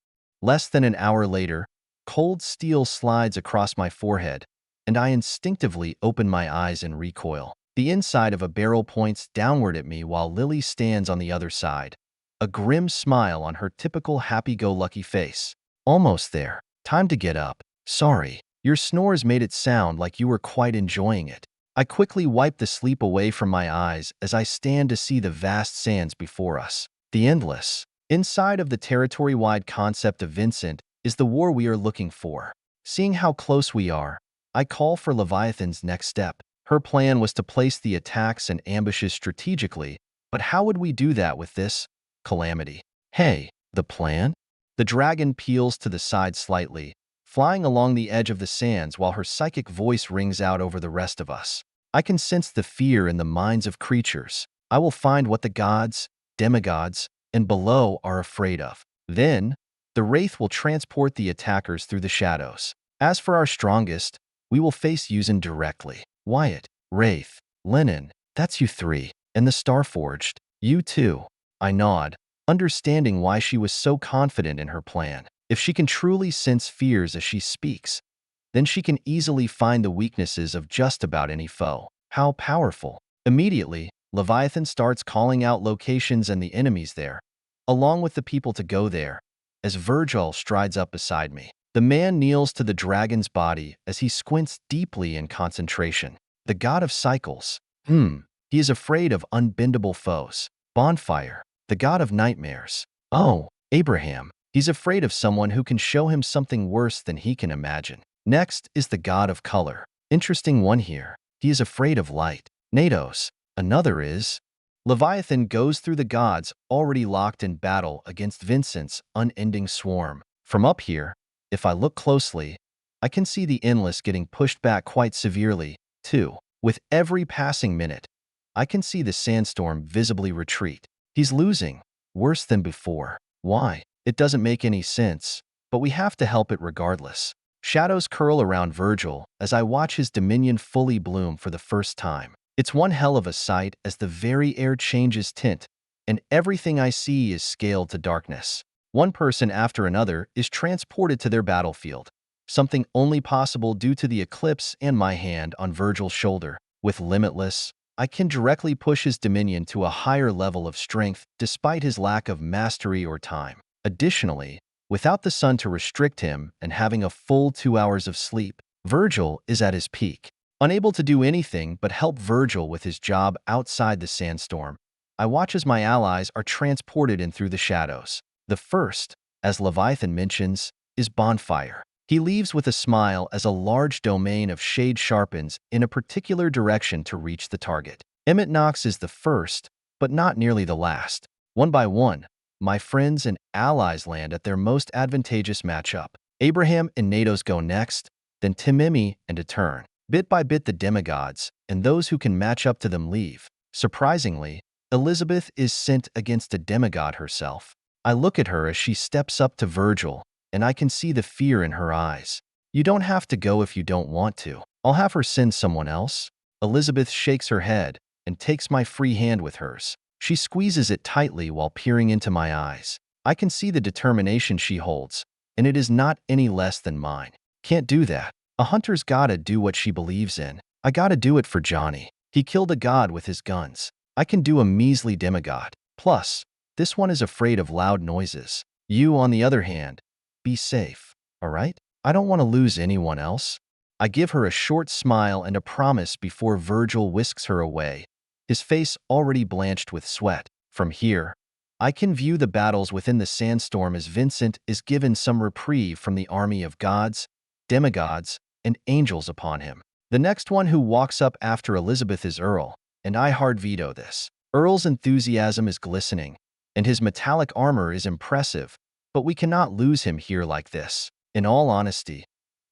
Less than an hour later, cold steel slides across my forehead, and I instinctively open my eyes in recoil. The inside of a barrel points downward at me while Lily stands on the other side, a grim smile on her typical happy-go-lucky face. Almost there. Time to get up. Sorry. Your snores made it sound like you were quite enjoying it. I quickly wipe the sleep away from my eyes as I stand to see the vast sands before us. The endless. Inside of the territory-wide concept of Vincent is the war we are looking for. Seeing how close we are, I call for Leviathan's next step. Her plan was to place the attacks and ambushes strategically, but how would we do that with this calamity? Hey, the plan? The dragon peels to the side slightly, flying along the edge of the sands while her psychic voice rings out over the rest of us. I can sense the fear in the minds of creatures. I will find what the gods, demigods, and below are afraid of. Then, the wraith will transport the attackers through the shadows. As for our strongest, we will face Yuzin directly. Wyatt, Wraith, Lennon, that's you three. And the Starforged, you too. I nod, understanding why she was so confident in her plan. If she can truly sense fears as she speaks, then she can easily find the weaknesses of just about any foe. How powerful. Immediately, Leviathan starts calling out locations and the enemies there, along with the people to go there, as Virgil strides up beside me. The man kneels to the dragon's body as he squints deeply in concentration. The god of cycles. He is afraid of unbendable foes. Bonfire. The god of nightmares. Oh, Abraham. He's afraid of someone who can show him something worse than he can imagine. Next is the god of color. Interesting one here. He is afraid of light. Natos. Another is... Leviathan goes through the gods already locked in battle against Vincent's unending swarm. From up here, if I look closely, I can see the endless getting pushed back quite severely, too. With every passing minute, I can see the sandstorm visibly retreat. He's losing, worse than before. Why? It doesn't make any sense, but we have to help it regardless. Shadows curl around Virgil as I watch his dominion fully bloom for the first time. It's one hell of a sight as the very air changes tint, and everything I see is scaled to darkness. One person after another is transported to their battlefield, something only possible due to the eclipse and my hand on Virgil's shoulder. With Limitless, I can directly push his dominion to a higher level of strength despite his lack of mastery or time. Additionally, without the sun to restrict him and having a full 2 hours of sleep, Virgil is at his peak. Unable to do anything but help Virgil with his job outside the sandstorm, I watch as my allies are transported in through the shadows. The first, as Leviathan mentions, is Bonfire. He leaves with a smile as a large domain of shade sharpens in a particular direction to reach the target. Emmett Knox is the first, but not nearly the last. One by one, my friends and allies land at their most advantageous matchup. Abraham and Natos go next, then Timimi and Etern. Bit by bit the demigods, and those who can match up to them leave. Surprisingly, Elizabeth is sent against a demigod herself. I look at her as she steps up to Virgil, and I can see the fear in her eyes. You don't have to go if you don't want to. I'll have her send someone else. Elizabeth shakes her head and takes my free hand with hers. She squeezes it tightly while peering into my eyes. I can see the determination she holds, and it is not any less than mine. Can't do that. A hunter's gotta do what she believes in. I gotta do it for Johnny. He killed a god with his guns. I can do a measly demigod. Plus, this one is afraid of loud noises. You, on the other hand, be safe, all right? I don't want to lose anyone else. I give her a short smile and a promise before Virgil whisks her away, his face already blanched with sweat. From here, I can view the battles within the sandstorm as Vincent is given some reprieve from the army of gods, demigods, and angels upon him. The next one who walks up after Elizabeth is Earl, and I hard veto this. Earl's enthusiasm is glistening, and his metallic armor is impressive, but we cannot lose him here like this. In all honesty,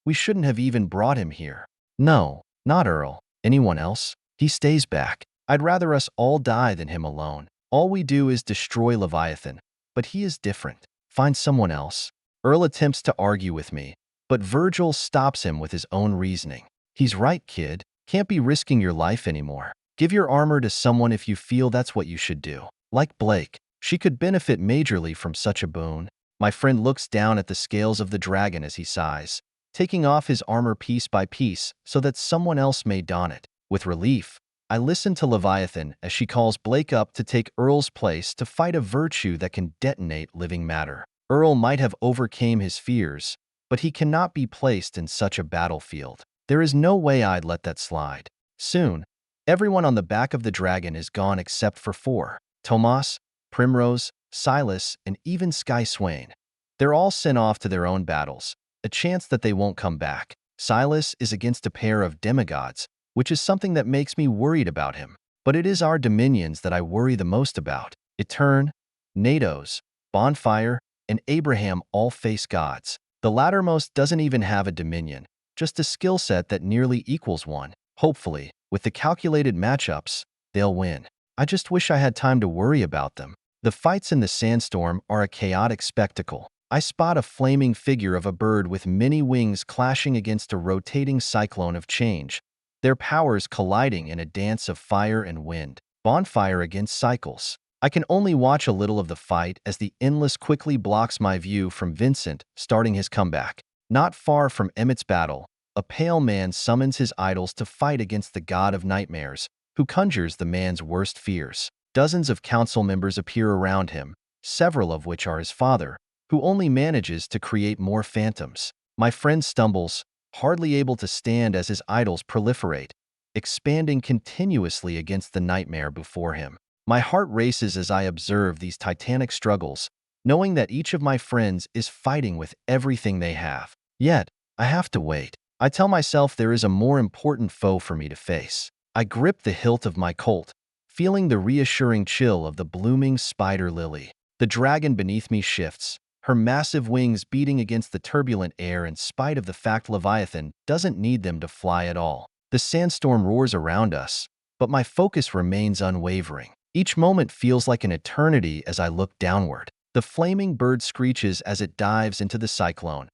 we shouldn't have even brought him here. No, not Earl. Anyone else? He stays back. I'd rather us all die than him alone. All we do is destroy Leviathan, but he is different. Find someone else. Earl attempts to argue with me, but Virgil stops him with his own reasoning. He's right, kid. Can't be risking your life anymore. Give your armor to someone if you feel that's what you should do. Like Blake, she could benefit majorly from such a boon. My friend looks down at the scales of the dragon as he sighs, taking off his armor piece by piece so that someone else may don it. With relief, I listen to Leviathan as she calls Blake up to take Earl's place to fight a virtue that can detonate living matter. Earl might have overcame his fears, but he cannot be placed in such a battlefield. There is no way I'd let that slide. Soon, everyone on the back of the dragon is gone except for four: Tomas, Primrose, Silas, and even Sky Swain. They're all sent off to their own battles, a chance that they won't come back. Silas is against a pair of demigods, which is something that makes me worried about him. But it is our dominions that I worry the most about. Etern, Natos, Bonfire, and Abraham all face gods. The lattermost doesn't even have a dominion, just a skill set that nearly equals one. Hopefully, with the calculated matchups, they'll win. I just wish I had time to worry about them. The fights in the sandstorm are a chaotic spectacle. I spot a flaming figure of a bird with many wings clashing against a rotating cyclone of change, their powers colliding in a dance of fire and wind. Bonfire against Sigils. I can only watch a little of the fight as the endless quickly blocks my view from Vincent starting his comeback. Not far from Emmett's battle, a pale man summons his idols to fight against the god of nightmares, who conjures the man's worst fears. Dozens of council members appear around him, several of which are his father, who only manages to create more phantoms. My friend stumbles, hardly able to stand as his idols proliferate, expanding continuously against the nightmare before him. My heart races as I observe these titanic struggles, knowing that each of my friends is fighting with everything they have. Yet, I have to wait. I tell myself there is a more important foe for me to face. I grip the hilt of my Colt, feeling the reassuring chill of the blooming spider lily. The dragon beneath me shifts, her massive wings beating against the turbulent air in spite of the fact Leviathan doesn't need them to fly at all. The sandstorm roars around us, but my focus remains unwavering. Each moment feels like an eternity as I look downward. The flaming bird screeches as it dives into the cyclone,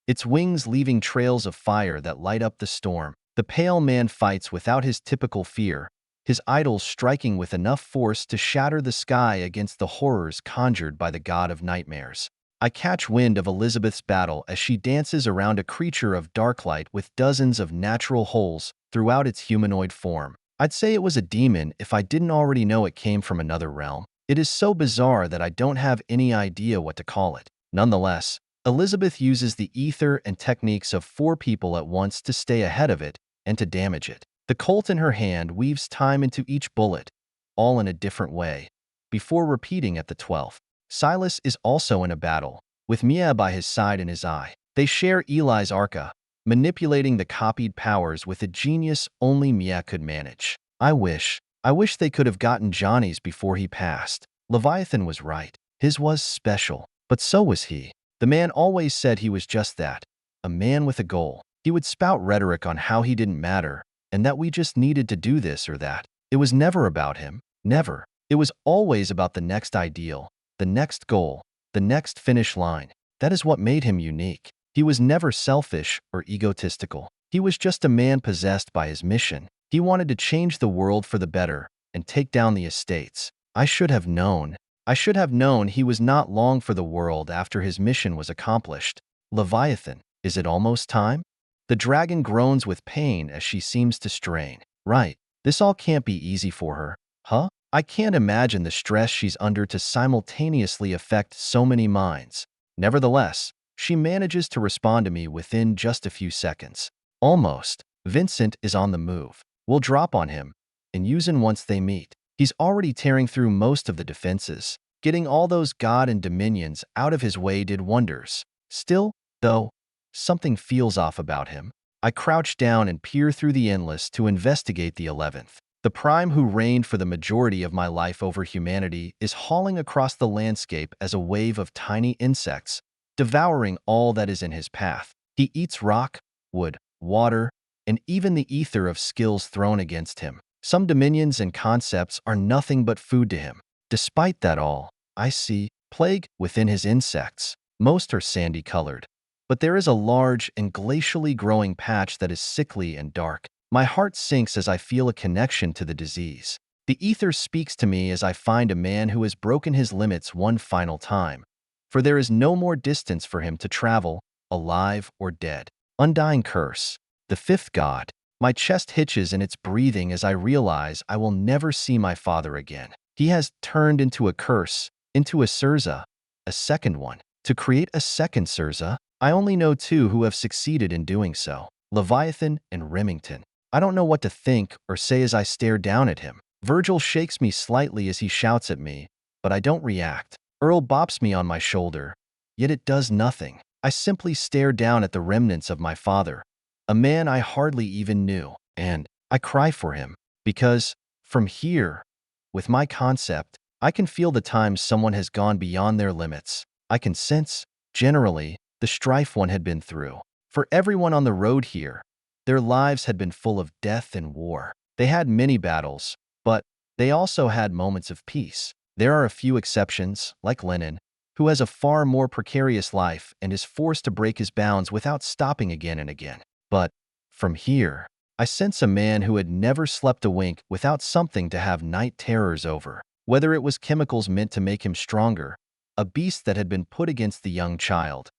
its wings leaving trails of fire that light up the storm. The pale man fights without his typical fear, his idols striking with enough force to shatter the sky against the horrors conjured by the god of nightmares. I catch wind of Elizabeth's battle as she dances around a creature of darklight with dozens of natural holes throughout its humanoid form. I'd say it was a demon if I didn't already know it came from another realm. It is so bizarre that I don't have any idea what to call it. Nonetheless, Elizabeth uses the ether and techniques of four people at once to stay ahead of it and to damage it. The Colt in her hand weaves time into each bullet, all in a different way, before repeating at the 12th. Silas is also in a battle, with Mia by his side and his eye. They share Eli's Arca, manipulating the copied powers with a genius only Mia could manage. I wish they could have gotten Johnny's before he passed. Leviathan was right. His was special, but so was he. The man always said he was just that, a man with a goal. He would spout rhetoric on how he didn't matter, and that we just needed to do this or that. It was never about him. Never. It was always about the next ideal, the next goal, the next finish line. That is what made him unique. He was never selfish or egotistical. He was just a man possessed by his mission. He wanted to change the world for the better and take down the estates. I should have known. I should have known he was not long for the world after his mission was accomplished. Leviathan, is it almost time? The dragon groans with pain as she seems to strain. Right, this all can't be easy for her. Huh? I can't imagine the stress she's under to simultaneously affect so many minds. Nevertheless, she manages to respond to me within just a few seconds. Almost. Vincent is on the move. We'll drop on him and use him once they meet. He's already tearing through most of the defenses. Getting all those god and dominions out of his way did wonders. Still, though, something feels off about him. I crouch down and peer through the endless to investigate the 11th. The prime who reigned for the majority of my life over humanity is hauling across the landscape as a wave of tiny insects, devouring all that is in his path. He eats rock, wood, water, and even the ether of skills thrown against him. Some dominions and concepts are nothing but food to him. Despite that all, I see plague within his insects. Most are sandy-colored, but there is a large and glacially growing patch that is sickly and dark. My heart sinks as I feel a connection to the disease. The ether speaks to me as I find a man who has broken his limits one final time, for there is no more distance for him to travel, alive or dead. Undying curse. The fifth god. My chest hitches in its breathing as I realize I will never see my father again. He has turned into a curse, into a Sirza, a second one. To create a second Sirza, I only know two who have succeeded in doing so, Leviathan and Remington. I don't know what to think or say as I stare down at him. Virgil shakes me slightly as he shouts at me, but I don't react. Earl bops me on my shoulder, yet it does nothing. I simply stare down at the remnants of my father, a man I hardly even knew, and I cry for him, because, from here, with my concept, I can feel the times someone has gone beyond their limits. I can sense, generally, the strife one had been through. For everyone on the road here, their lives had been full of death and war. They had many battles, but they also had moments of peace. There are a few exceptions, like Lennon, who has a far more precarious life and is forced to break his bounds without stopping again and again. But, from here, I sense a man who had never slept a wink without something to have night terrors over. Whether it was chemicals meant to make him stronger, a beast that had been put against the young child,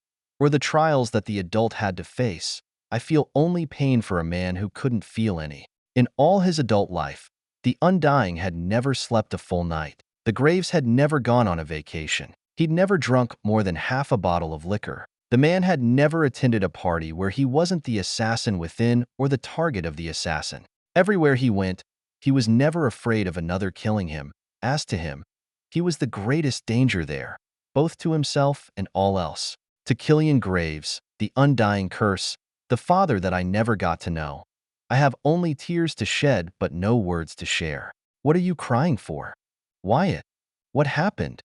or the trials that the adult had to face, I feel only pain for a man who couldn't feel any. In all his adult life, the Undying had never slept a full night. The Graves had never gone on a vacation. He'd never drunk more than half a bottle of liquor. The man had never attended a party where he wasn't the assassin within or the target of the assassin. Everywhere he went, he was never afraid of another killing him. As to him, he was the greatest danger there, both to himself and all else. To Killian Graves, the Undying curse, the father that I never got to know, I have only tears to shed but no words to share. What are you crying for? Wyatt, what happened?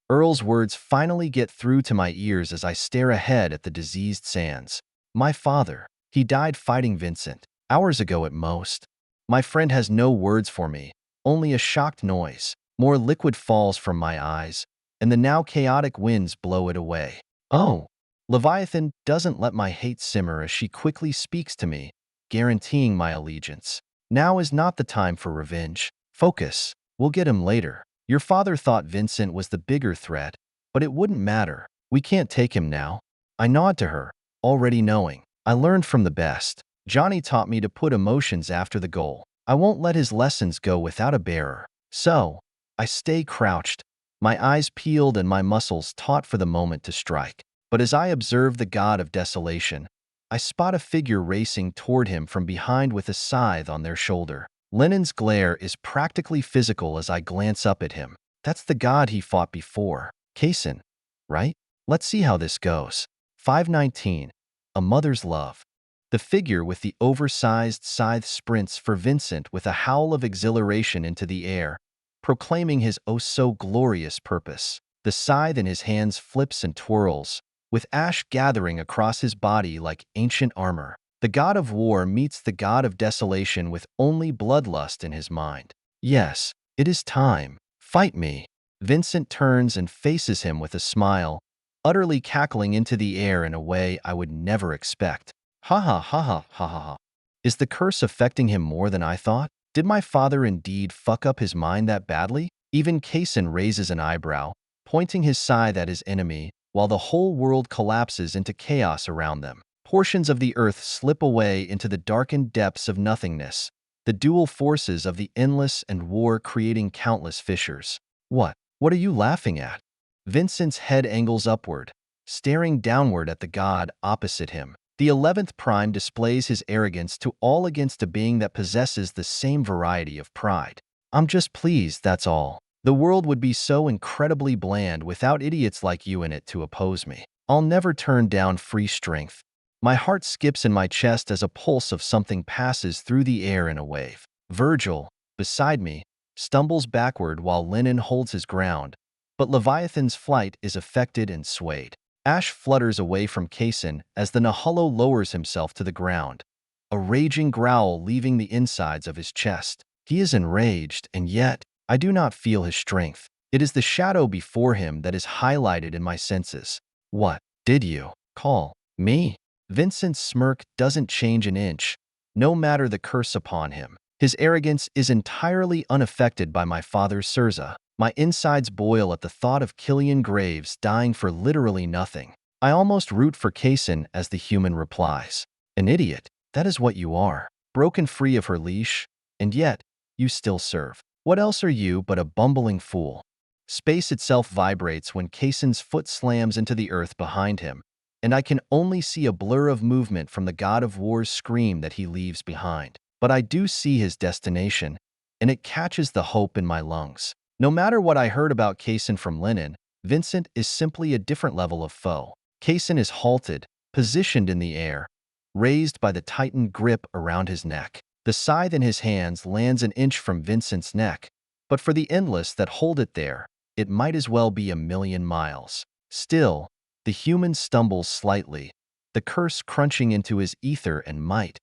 Earl's words finally get through to my ears as I stare ahead at the diseased sands. My father, he died fighting Vincent, hours ago at most. My friend has no words for me, only a shocked noise. More liquid falls from my eyes, and the now chaotic winds blow it away. Oh! Leviathan doesn't let my hate simmer as she quickly speaks to me, guaranteeing my allegiance. Now is not the time for revenge. Focus. We'll get him later. Your father thought Vincent was the bigger threat, but it wouldn't matter. We can't take him now. I nod to her, already knowing. I learned from the best. Johnny taught me to put emotions after the goal. I won't let his lessons go without a bearer. So, I stay crouched, my eyes peeled and my muscles taut for the moment to strike. But as I observe the god of desolation, I spot a figure racing toward him from behind with a scythe on their shoulder. Lennon's glare is practically physical as I glance up at him. That's the god he fought before. Kaysen, right? Let's see how this goes. 519. A Mother's Love. The figure with the oversized scythe sprints for Vincent with a howl of exhilaration into the air, proclaiming his oh-so-glorious purpose. The scythe in his hands flips and twirls, with ash gathering across his body like ancient armor. The god of war meets the god of desolation with only bloodlust in his mind. Yes, it is time. Fight me. Vincent turns and faces him with a smile, utterly cackling into the air in a way I would never expect. Ha ha ha ha ha ha ha. Is the curse affecting him more than I thought? Did my father indeed fuck up his mind that badly? Even Kaysen raises an eyebrow, pointing his scythe at his enemy, while the whole world collapses into chaos around them. Portions of the earth slip away into the darkened depths of nothingness, the dual forces of the endless and war creating countless fissures. What are you laughing at? Vincent's head angles upward, staring downward at the god opposite him. The 11th prime displays his arrogance to all against a being that possesses the same variety of pride. I'm just pleased, that's all. The world would be so incredibly bland without idiots like you in it to oppose me. I'll never turn down free strength. My heart skips in my chest as a pulse of something passes through the air in a wave. Virgil, beside me, stumbles backward while Lennon holds his ground, but Leviathan's flight is affected and swayed. Ash flutters away from Kaysen as the Nahullo lowers himself to the ground, a raging growl leaving the insides of his chest. He is enraged, and yet, I do not feel his strength. It is the shadow before him that is highlighted in my senses. What did you call me? Vincent's smirk doesn't change an inch, no matter the curse upon him. His arrogance is entirely unaffected by my father's Sirza. My insides boil at the thought of Killian Graves dying for literally nothing. I almost root for Kaysen as the human replies. An idiot, that is what you are. Broken free of her leash, and yet, you still serve. What else are you but a bumbling fool? Space itself vibrates when Kaysen's foot slams into the earth behind him, and I can only see a blur of movement from the god of war's scream that he leaves behind. But I do see his destination, and it catches the hope in my lungs. No matter what I heard about Kaysen from Lennon, Vincent is simply a different level of foe. Kaysen is halted, positioned in the air, raised by the tightened grip around his neck. The scythe in his hands lands an inch from Vincent's neck, but for the endless that hold it there, it might as well be 1,000,000 miles. Still, the human stumbles slightly, the curse crunching into his ether and might.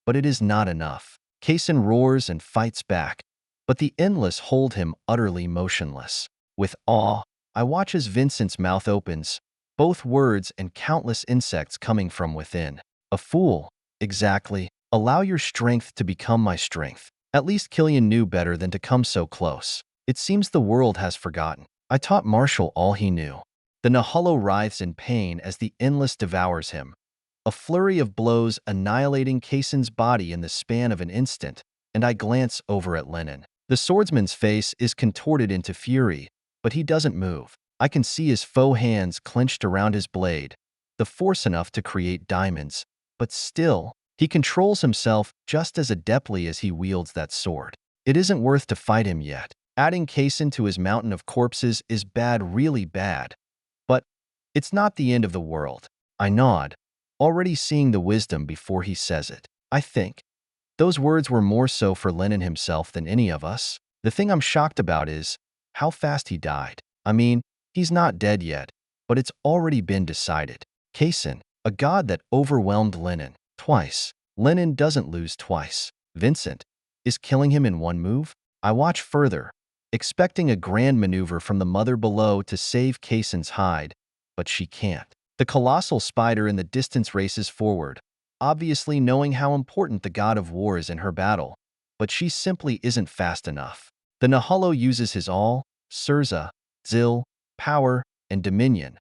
But it is not enough. Kaysen roars and fights back, but the endless hold him utterly motionless. With awe, I watch as Vincent's mouth opens, both words and countless insects coming from within. A fool, exactly. Allow your strength to become my strength. At least Killian knew better than to come so close. It seems the world has forgotten. I taught Marshall all he knew. The Nahullo writhes in pain as the endless devours him. A flurry of blows annihilating Kaysen's body in the span of an instant, and I glance over at Lennon. The swordsman's face is contorted into fury, but he doesn't move. I can see his faux hands clenched around his blade, the force enough to create diamonds, but still, he controls himself just as adeptly as he wields that sword. It isn't worth to fight him yet. Adding Kaysen to his mountain of corpses is bad, really bad. But it's not the end of the world. I nod, already seeing the wisdom before he says it. I think those words were more so for Lennon himself than any of us. The thing I'm shocked about is how fast he died. I mean, he's not dead yet, but it's already been decided. Kaysen, a god that overwhelmed Lennon twice. Lennon doesn't lose twice. Vincent is killing him in one move. I watch further, expecting a grand maneuver from the mother below to save Kaysen's hide, but she can't. The colossal spider in the distance races forward, obviously knowing how important the god of war is in her battle, but she simply isn't fast enough. The Nahullo uses his all, Sirza, Zil, power, and dominion,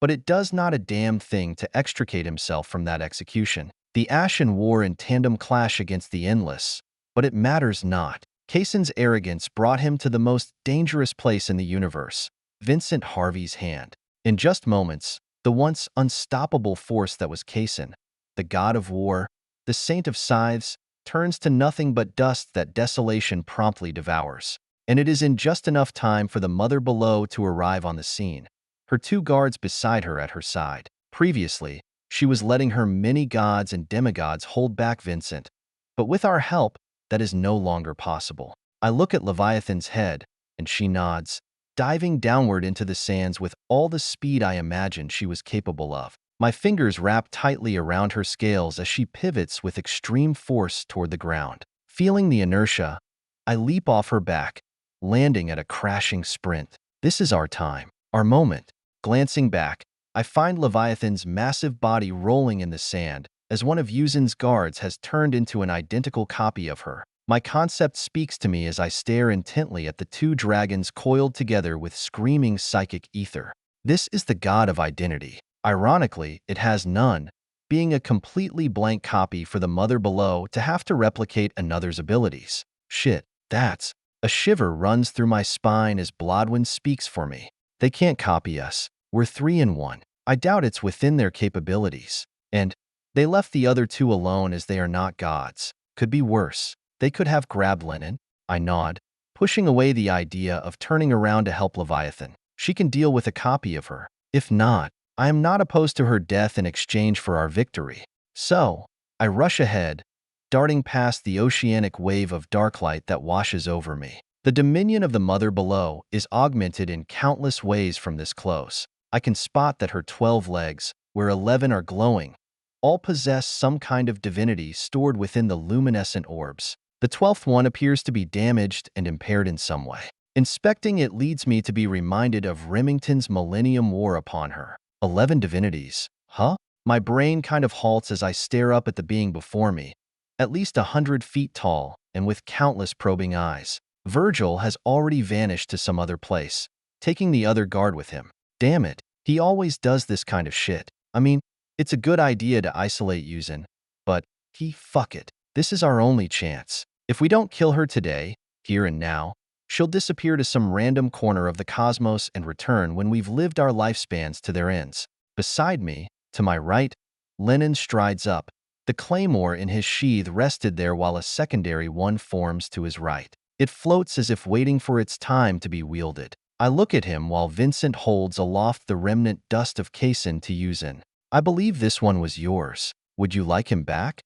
but it does not a damn thing to extricate himself from that execution. The Ashen War in tandem clash against the Endless, but it matters not. Kaysen's arrogance brought him to the most dangerous place in the universe, Vincent Harvey's hand. In just moments, the once unstoppable force that was Kaysen, the god of war, the saint of scythes, turns to nothing but dust that desolation promptly devours. And it is in just enough time for the mother below to arrive on the scene, her two guards beside her at her side. Previously, she was letting her many gods and demigods hold back Vincent, but with our help, that is no longer possible. I look at Leviathan's head, and she nods, diving downward into the sands with all the speed I imagined she was capable of. My fingers wrap tightly around her scales as she pivots with extreme force toward the ground. Feeling the inertia, I leap off her back, landing at a crashing sprint. This is our time, our moment. Glancing back, I find Leviathan's massive body rolling in the sand, as one of Yuzin's guards has turned into an identical copy of her. My concept speaks to me as I stare intently at the two dragons coiled together with screaming psychic ether. This is the god of identity. Ironically, it has none, being a completely blank copy for the mother below to have to replicate another's abilities. Shit, that's... A shiver runs through my spine as Blodwyn speaks for me. They can't copy us. We're 3 in 1. I doubt it's within their capabilities. And they left the other two alone as they are not gods. Could be worse. They could have grabbed Lennon. I nod, pushing away the idea of turning around to help Leviathan. She can deal with a copy of her. If not, I am not opposed to her death in exchange for our victory. So, I rush ahead, darting past the oceanic wave of dark light that washes over me. The dominion of the mother below is augmented in countless ways from this close. I can spot that her 12 legs, where 11 are glowing, all possess some kind of divinity stored within the luminescent orbs. The 12th one appears to be damaged and impaired in some way. Inspecting it leads me to be reminded of Remington's Millennium War upon her. 11 divinities. Huh? My brain kind of halts as I stare up at the being before me, at least 100 feet tall and with countless probing eyes. Virgil has already vanished to some other place, taking the other guard with him. Damn it, he always does this kind of shit. I mean, it's a good idea to isolate Yuzin, but fuck it. This is our only chance. If we don't kill her today, here and now, she'll disappear to some random corner of the cosmos and return when we've lived our lifespans to their ends. Beside me, to my right, Lenin strides up. The claymore in his sheath rested there while a secondary one forms to his right. It floats as if waiting for its time to be wielded. I look at him while Vincent holds aloft the remnant dust of Kaysen to Yuzin. I believe this one was yours. Would you like him back?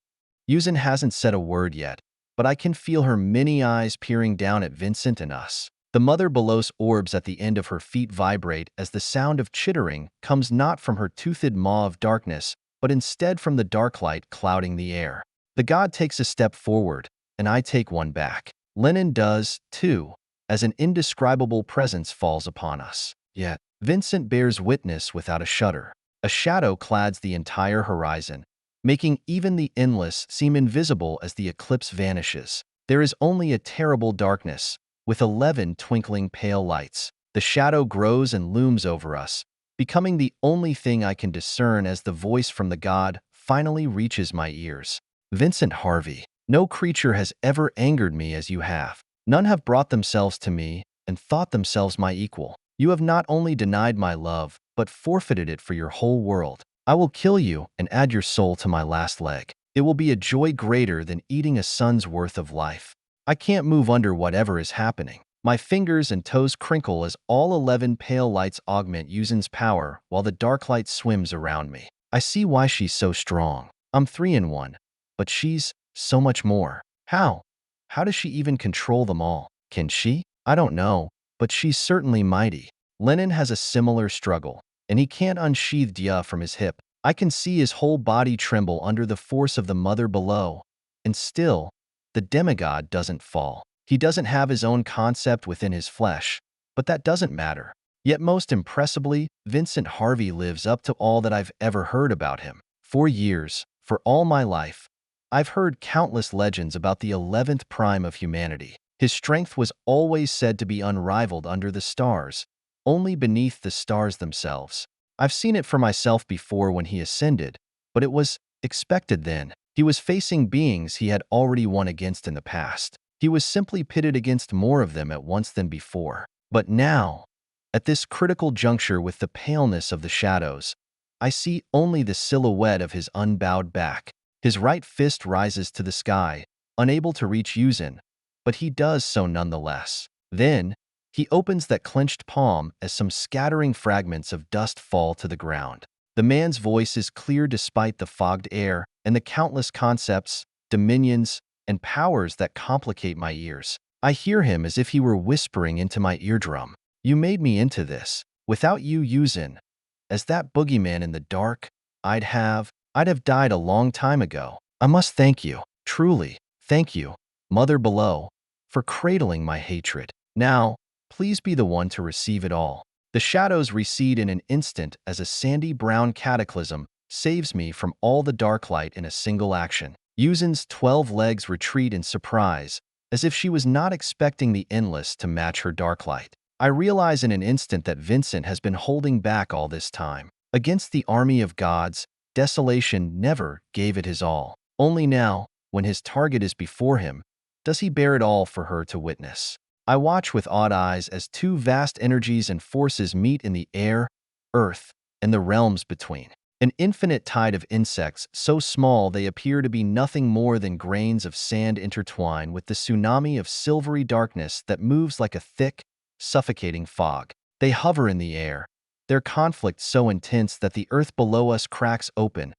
Yuzin hasn't said a word yet, but I can feel her many eyes peering down at Vincent and us. The Mother Below's orbs at the end of her feet vibrate as the sound of chittering comes not from her toothed maw of darkness, but instead from the dark light clouding the air. The god takes a step forward, and I take one back. Lenin does, too, as an indescribable presence falls upon us. Yet, Vincent bears witness without a shudder. A shadow clads the entire horizon, making even the endless seem invisible as the eclipse vanishes. There is only a terrible darkness, with 11 twinkling pale lights. The shadow grows and looms over us, becoming the only thing I can discern as the voice from the god finally reaches my ears. Vincent Harvey, no creature has ever angered me as you have. None have brought themselves to me and thought themselves my equal. You have not only denied my love, but forfeited it for your whole world. I will kill you and add your soul to my last leg. It will be a joy greater than eating a sun's worth of life. I can't move under whatever is happening. My fingers and toes crinkle as all 11 pale lights augment Yuzin's power while the dark light swims around me. I see why she's so strong. I'm 3 in 1, but she's so much more. How? How does she even control them all? Can she? I don't know, but she's certainly mighty. Lenin has a similar struggle, and he can't unsheath Dia from his hip. I can see his whole body tremble under the force of the Mother Below. And still, the demigod doesn't fall. He doesn't have his own concept within his flesh, but that doesn't matter. Yet most impressively, Vincent Harvey lives up to all that I've ever heard about him. For years, for all my life, I've heard countless legends about the 11th prime of humanity. His strength was always said to be unrivaled under the stars, only beneath the stars themselves. I've seen it for myself before when he ascended, but it was expected then. He was facing beings he had already won against in the past. He was simply pitted against more of them at once than before. But now, at this critical juncture with the paleness of the shadows, I see only the silhouette of his unbowed back. His right fist rises to the sky, unable to reach Yuzin, but he does so nonetheless. Then, he opens that clenched palm as some scattering fragments of dust fall to the ground. The man's voice is clear despite the fogged air and the countless concepts, dominions, and powers that complicate my ears. I hear him as if he were whispering into my eardrum. You made me into this. Without you, Yuzin, as that boogeyman in the dark, I'd have died a long time ago. I must thank you, truly, thank you, Mother Below, for cradling my hatred. Now, please be the one to receive it all. The shadows recede in an instant as a sandy brown cataclysm saves me from all the dark light in a single action. Yuzin's 12 legs retreat in surprise, as if she was not expecting the endless to match her dark light. I realize in an instant that Vincent has been holding back all this time. Against the army of gods, desolation never gave it his all. Only now, when his target is before him, does he bear it all for her to witness. I watch with awed eyes as two vast energies and forces meet in the air, earth, and the realms between. An infinite tide of insects so small they appear to be nothing more than grains of sand intertwine with the tsunami of silvery darkness that moves like a thick, suffocating fog. They hover in the air, their conflict so intense that the earth below us cracks open,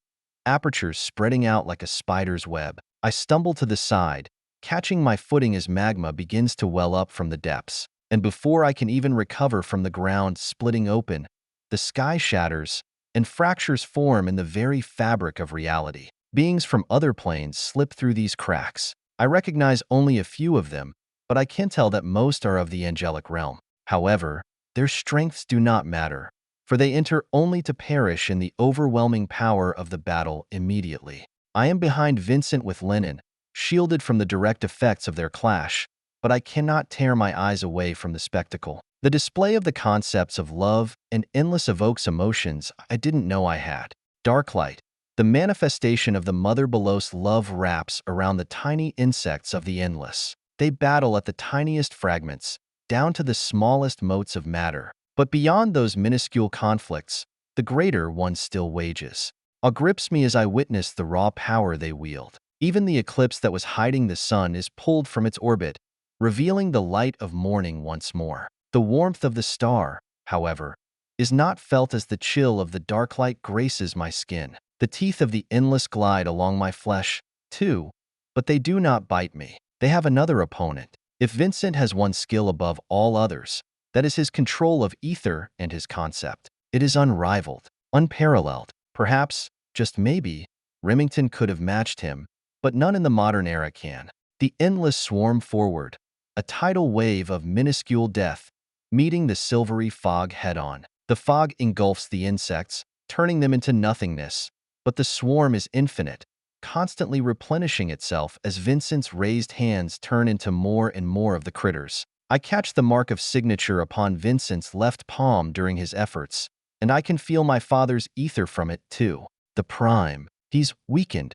apertures spreading out like a spider's web. I stumble to the side, catching my footing as magma begins to well up from the depths. And before I can even recover from the ground splitting open, the sky shatters, and fractures form in the very fabric of reality. Beings from other planes slip through these cracks. I recognize only a few of them, but I can tell that most are of the angelic realm. However, their strengths do not matter, for they enter only to perish in the overwhelming power of the battle immediately. I am behind Vincent with Lenin, shielded from the direct effects of their clash, but I cannot tear my eyes away from the spectacle. The display of the concepts of love and endless evokes emotions I didn't know I had. Darklight, the manifestation of the Mother Below's love wraps around the tiny insects of the endless. They battle at the tiniest fragments, down to the smallest motes of matter. But beyond those minuscule conflicts, the greater one still wages. Awe grips me as I witness the raw power they wield. Even the eclipse that was hiding the sun is pulled from its orbit, revealing the light of morning once more. The warmth of the star, however, is not felt as the chill of the dark light graces my skin. The teeth of the endless glide along my flesh, too, but they do not bite me. They have another opponent. If Vincent has one skill above all others, that is his control of ether and his concept. It is unrivaled, unparalleled. Perhaps, just maybe, Remington could have matched him, but none in the modern era can. The endless swarm forward, a tidal wave of minuscule death, meeting the silvery fog head-on. The fog engulfs the insects, turning them into nothingness, but the swarm is infinite, constantly replenishing itself as Vincent's raised hands turn into more and more of the critters. I catch the mark of signature upon Vincent's left palm during his efforts, and I can feel my father's ether from it too. The prime. He's weakened.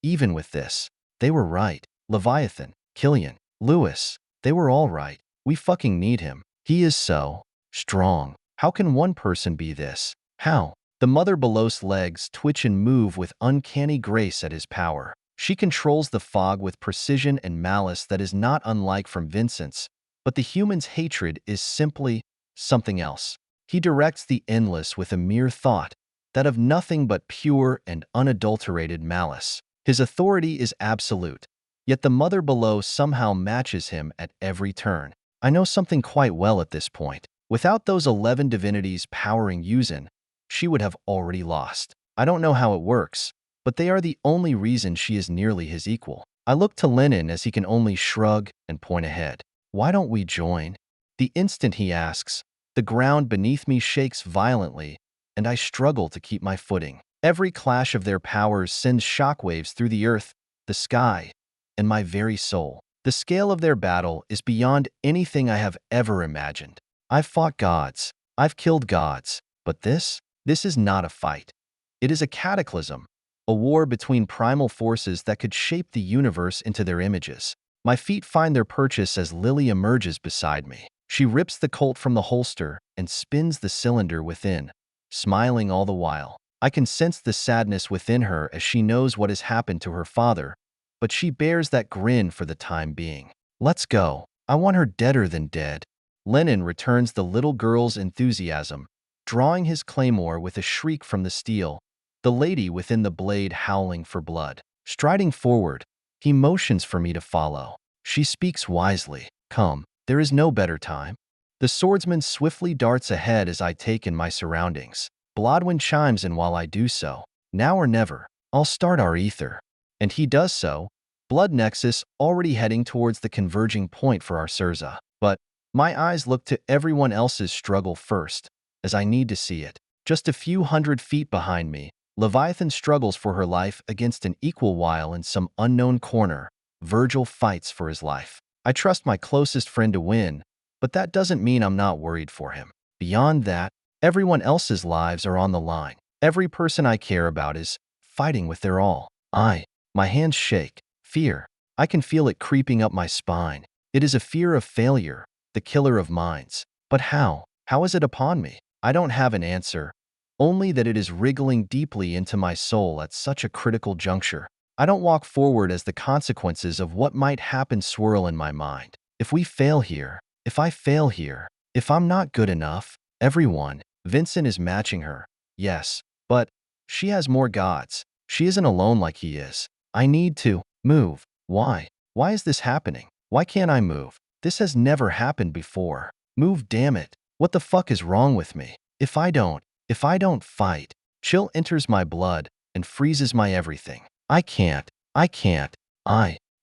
Even with this, they were right. Leviathan, Killian, Lewis, they were all right. We fucking need him. He is so strong. How can one person be this? How? The Mother Below's legs twitch and move with uncanny grace at his power. She controls the fog with precision and malice that is not unlike from Vincent's, but the human's hatred is simply something else. He directs the endless with a mere thought, that of nothing but pure and unadulterated malice. His authority is absolute, yet the Mother Below somehow matches him at every turn. I know something quite well at this point. Without those 11 divinities powering Yuzin, she would have already lost. I don't know how it works, but they are the only reason she is nearly his equal. I look to Lennon as he can only shrug and point ahead. Why don't we join? The instant he asks, the ground beneath me shakes violently, and I struggle to keep my footing. Every clash of their powers sends shockwaves through the earth, the sky, and my very soul. The scale of their battle is beyond anything I have ever imagined. I've fought gods. I've killed gods. But this is not a fight. It is a cataclysm, a war between primal forces that could shape the universe into their images. My feet find their purchase as Lily emerges beside me. She rips the Colt from the holster and spins the cylinder within, smiling all the while. I can sense the sadness within her as she knows what has happened to her father, but she bears that grin for the time being. Let's go. I want her deader than dead. Lennon returns the little girl's enthusiasm, drawing his claymore with a shriek from the steel, the lady within the blade howling for blood. Striding forward, he motions for me to follow. She speaks wisely. Come, there is no better time. The swordsman swiftly darts ahead as I take in my surroundings. Blodwyn chimes in while I do so. Now or never, I'll start our ether. And he does so, blood nexus already heading towards the converging point for our Surza. But my eyes look to everyone else's struggle first, as I need to see it. Just a few hundred feet behind me, Leviathan struggles for her life against an equal while in some unknown corner. Virgil fights for his life. I trust my closest friend to win, but that doesn't mean I'm not worried for him. Beyond that, everyone else's lives are on the line. Every person I care about is fighting with their all. My hands shake. Fear. I can feel it creeping up my spine. It is a fear of failure, the killer of minds. But how? How is it upon me? I don't have an answer, only that it is wriggling deeply into my soul at such a critical juncture. I don't walk forward as the consequences of what might happen swirl in my mind. If we fail here, if I fail here, if I'm not good enough, everyone, Vincent is matching her. Yes, but she has more gods. She isn't alone like he is. I need to move. Why? Why is this happening? Why can't I move? This has never happened before. Move, damn it. What the fuck is wrong with me? If I don't fight, chill enters my blood and freezes my everything. I can't.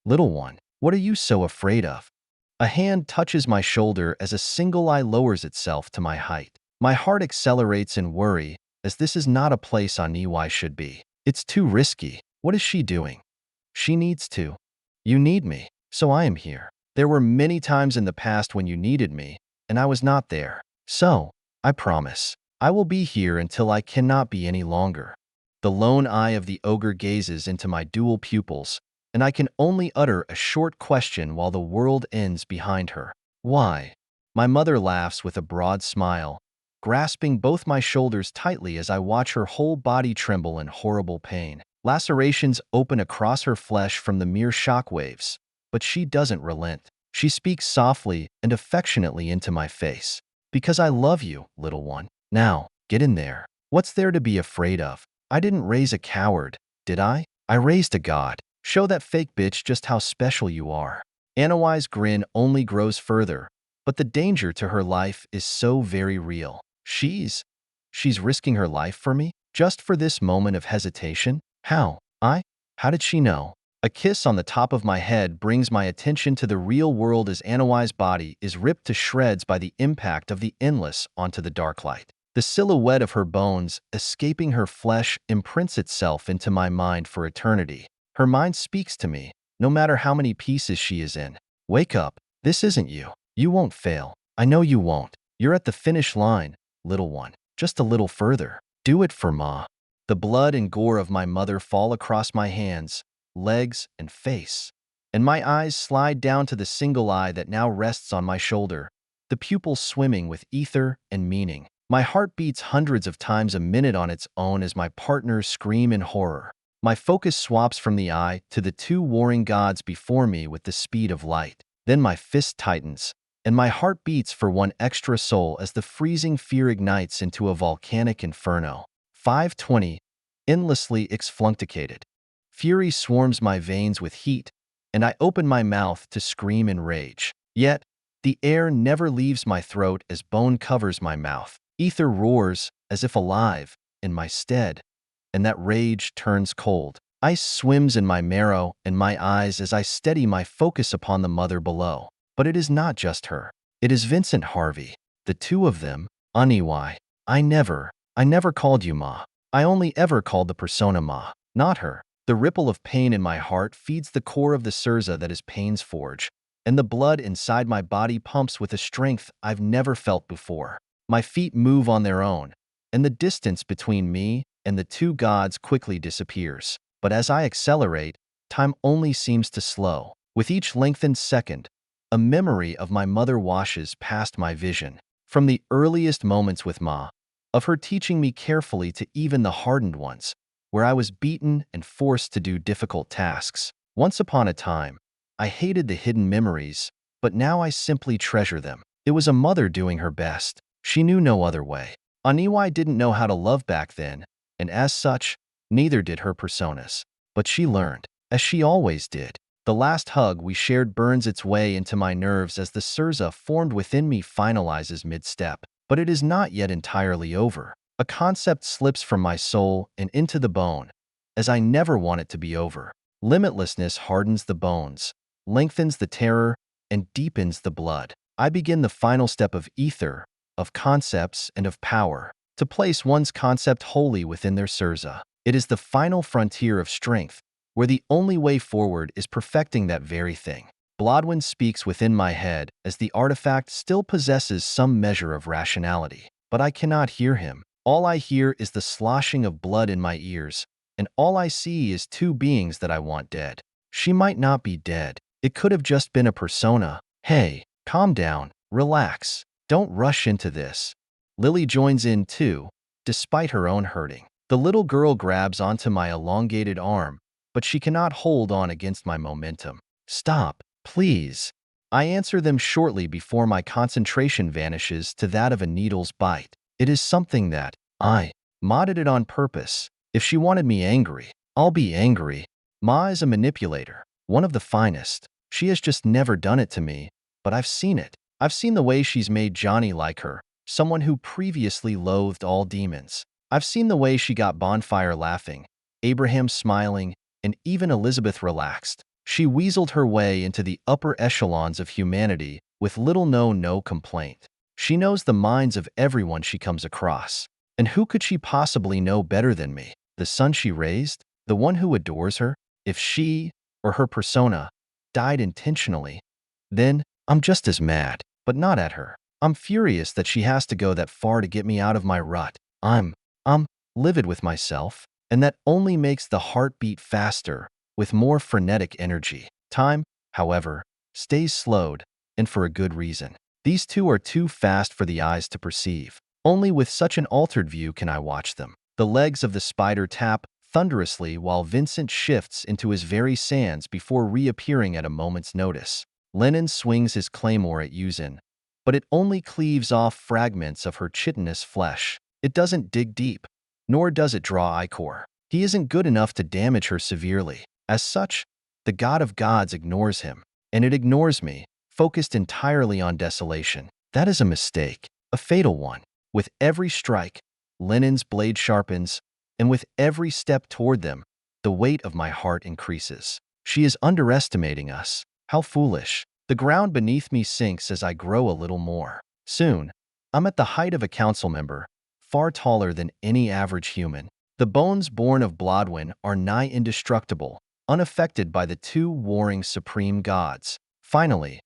Little one, what are you so afraid of? A hand touches my shoulder as a single eye lowers itself to my height. My heart accelerates in worry, as this is not a place on Ey should be. It's too risky. What is she doing? She needs to You need me, so I am here. There were many times in the past when you needed me, and I was not there. So, I promise, I will be here until I cannot be any longer. The lone eye of the ogre gazes into my dual pupils, and I can only utter a short question while the world ends behind her. Why? My mother laughs with a broad smile, grasping both my shoulders tightly as I watch her whole body tremble in horrible pain. Lacerations open across her flesh from the mere shockwaves, but she doesn't relent. She speaks softly and affectionately into my face. Because I love you, little one. Now, get in there. What's there to be afraid of? I didn't raise a coward, did I? I raised a god. Show that fake bitch just how special you are. Anawai's grin only grows further, but the danger to her life is so very real. She's risking her life for me? Just for this moment of hesitation? How? How did she know? A kiss on the top of my head brings my attention to the real world as Anawai's body is ripped to shreds by the impact of the endless onto the dark light. The silhouette of her bones, escaping her flesh, imprints itself into my mind for eternity. Her mind speaks to me, no matter how many pieces she is in. Wake up. This isn't you. You won't fail. I know you won't. You're at the finish line, little one. Just a little further. Do it for Ma. The blood and gore of my mother fall across my hands, legs, and face, and my eyes slide down to the single eye that now rests on my shoulder, the pupils swimming with ether and meaning. My heart beats hundreds of times a minute on its own as my partners scream in horror. My focus swaps from the eye to the two warring gods before me with the speed of light. Then my fist tightens, and my heart beats for one extra soul as the freezing fear ignites into a volcanic inferno. 520, endlessly exfluncticated. Fury swarms my veins with heat, and I open my mouth to scream in rage. Yet, the air never leaves my throat as bone covers my mouth. Ether roars, as if alive, in my stead, and that rage turns cold. Ice swims in my marrow and my eyes as I steady my focus upon the mother below. But it is not just her. It is Vincent Harvey. The two of them, Aniwai. I never called you Ma. I only ever called the persona Ma, not her. The ripple of pain in my heart feeds the core of the Surza that is Pain's forge, and the blood inside my body pumps with a strength I've never felt before. My feet move on their own, and the distance between me and the two gods quickly disappears. But as I accelerate, time only seems to slow. With each lengthened second, a memory of my mother washes past my vision. From the earliest moments with Ma, of her teaching me carefully to even the hardened ones, where I was beaten and forced to do difficult tasks. Once upon a time, I hated the hidden memories, but now I simply treasure them. It was a mother doing her best. She knew no other way. Aniwai didn't know how to love back then, and as such, neither did her personas. But she learned, as she always did. The last hug we shared burns its way into my nerves as the Surza formed within me finalizes mid-step. But it is not yet entirely over. A concept slips from my soul and into the bone, as I never want it to be over. Limitlessness hardens the bones, lengthens the terror, and deepens the blood. I begin the final step of ether, of concepts, and of power, to place one's concept wholly within their Surza. It is the final frontier of strength, where the only way forward is perfecting that very thing. Blodwin speaks within my head as the artifact still possesses some measure of rationality. But I cannot hear him. All I hear is the sloshing of blood in my ears, and all I see is two beings that I want dead. She might not be dead. It could have just been a persona. Hey, calm down, relax. Don't rush into this. Lily joins in too, despite her own hurting. The little girl grabs onto my elongated arm, but she cannot hold on against my momentum. Stop, please. I answer them shortly before my concentration vanishes to that of a needle's bite. It is something that I modded it on purpose. If she wanted me angry, I'll be angry. Ma is a manipulator, one of the finest. She has just never done it to me, but I've seen it. I've seen the way she's made Johnny like her, someone who previously loathed all demons. I've seen the way she got Bonfire laughing, Abraham smiling, and even Elizabeth relaxed. She weaseled her way into the upper echelons of humanity with little no complaint. She knows the minds of everyone she comes across. And who could she possibly know better than me? The son she raised? The one who adores her? If she, or her persona, died intentionally, then I'm just as mad, but not at her. I'm furious that she has to go that far to get me out of my rut. I'm livid with myself, and that only makes the heart beat faster, with more frenetic energy. Time, however, stays slowed, and for a good reason. These two are too fast for the eyes to perceive. Only with such an altered view can I watch them. The legs of the spider tap thunderously while Vincent shifts into his very sands before reappearing at a moment's notice. Lennon swings his claymore at Yuzin, but it only cleaves off fragments of her chitinous flesh. It doesn't dig deep, nor does it draw ichor. He isn't good enough to damage her severely. As such, the god of gods ignores him, and it ignores me, focused entirely on desolation. That is a mistake, a fatal one. With every strike, Lennon's blade sharpens, and with every step toward them, the weight of my heart increases. She is underestimating us. How foolish. The ground beneath me sinks as I grow a little more. Soon, I'm at the height of a council member, far taller than any average human. The bones born of Blodwyn are nigh indestructible, unaffected by the two warring supreme gods. Finally,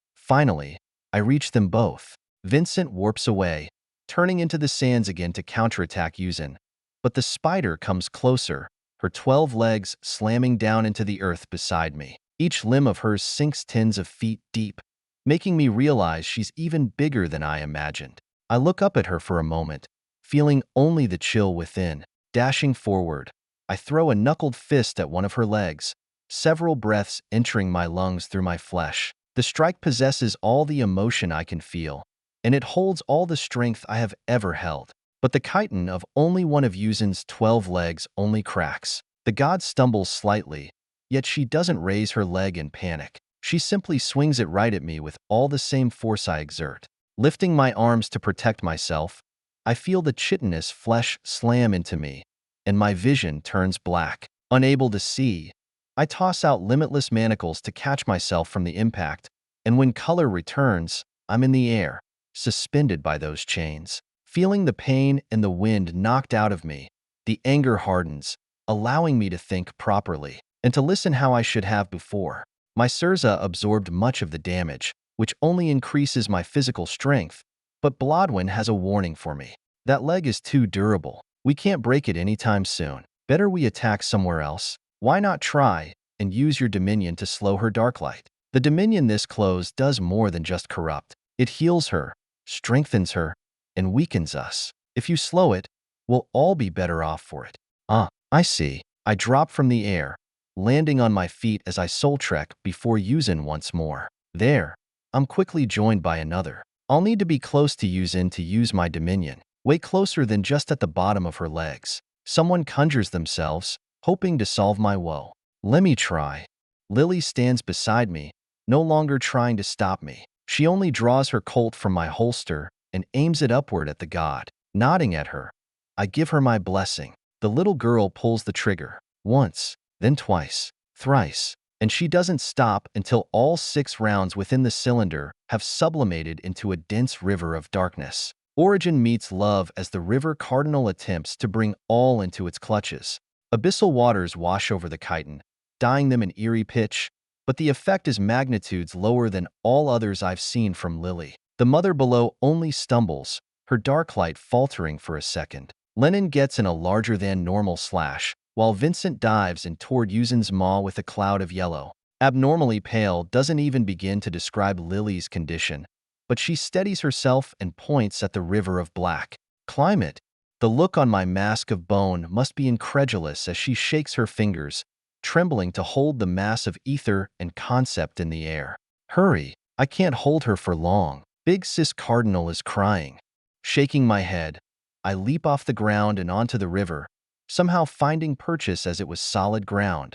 I reach them both. Vincent warps away, turning into the sands again to counterattack Yuzin. But the spider comes closer, her 12 legs slamming down into the earth beside me. Each limb of hers sinks tens of feet deep, making me realize she's even bigger than I imagined. I look up at her for a moment, feeling only the chill within. Dashing forward, I throw a knuckled fist at one of her legs, several breaths entering my lungs through my flesh. The strike possesses all the emotion I can feel, and it holds all the strength I have ever held. But the chitin of only one of Yuzin's 12 legs only cracks. The god stumbles slightly, yet she doesn't raise her leg in panic. She simply swings it right at me with all the same force I exert. Lifting my arms to protect myself, I feel the chitinous flesh slam into me, and my vision turns black. Unable to see, I toss out limitless manacles to catch myself from the impact, and when color returns, I'm in the air, suspended by those chains. Feeling the pain and the wind knocked out of me, the anger hardens, allowing me to think properly, and to listen how I should have before. My Sirza absorbed much of the damage, which only increases my physical strength, but Blodwyn has a warning for me. That leg is too durable. We can't break it anytime soon. Better we attack somewhere else. Why not try and use your dominion to slow her dark light? The dominion this close does more than just corrupt. It heals her, strengthens her, and weakens us. If you slow it, we'll all be better off for it. I see. I drop from the air, landing on my feet as I soul trek before Yuzin once more. There, I'm quickly joined by another. I'll need to be close to Yuzin to use my dominion, way closer than just at the bottom of her legs. Someone conjures themselves, hoping to solve my woe. Let me try. Lily stands beside me, no longer trying to stop me. She only draws her Colt from my holster and aims it upward at the god. Nodding at her, I give her my blessing. The little girl pulls the trigger, once, then twice, thrice, and she doesn't stop until all 6 rounds within the cylinder have sublimated into a dense river of darkness. Origin meets love as the river cardinal attempts to bring all into its clutches. Abyssal waters wash over the chitin, dyeing them an eerie pitch, but the effect is magnitudes lower than all others I've seen from Lily. The mother below only stumbles, her dark light faltering for a second. Lennon gets in a larger-than-normal slash, while Vincent dives in toward Yuzin's maw with a cloud of yellow. Abnormally pale doesn't even begin to describe Lily's condition, but she steadies herself and points at the river of black. Climb it. The look on my mask of bone must be incredulous as she shakes her fingers, trembling to hold the mass of ether and concept in the air. Hurry, I can't hold her for long. Big Sis Cardinal is crying. Shaking my head, I leap off the ground and onto the river, somehow finding purchase as it was solid ground.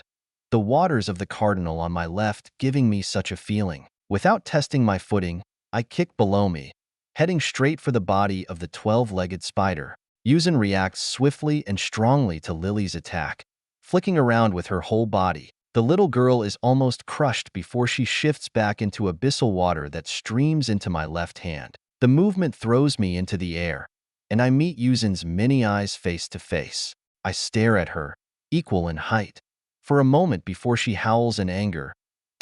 The waters of the Cardinal on my left giving me such a feeling. Without testing my footing, I kick below me, heading straight for the body of the 12-legged spider. Yuzin reacts swiftly and strongly to Lily's attack, flicking around with her whole body. The little girl is almost crushed before she shifts back into abyssal water that streams into my left hand. The movement throws me into the air, and I meet Yuzin's many eyes face to face. I stare at her, equal in height, for a moment before she howls in anger,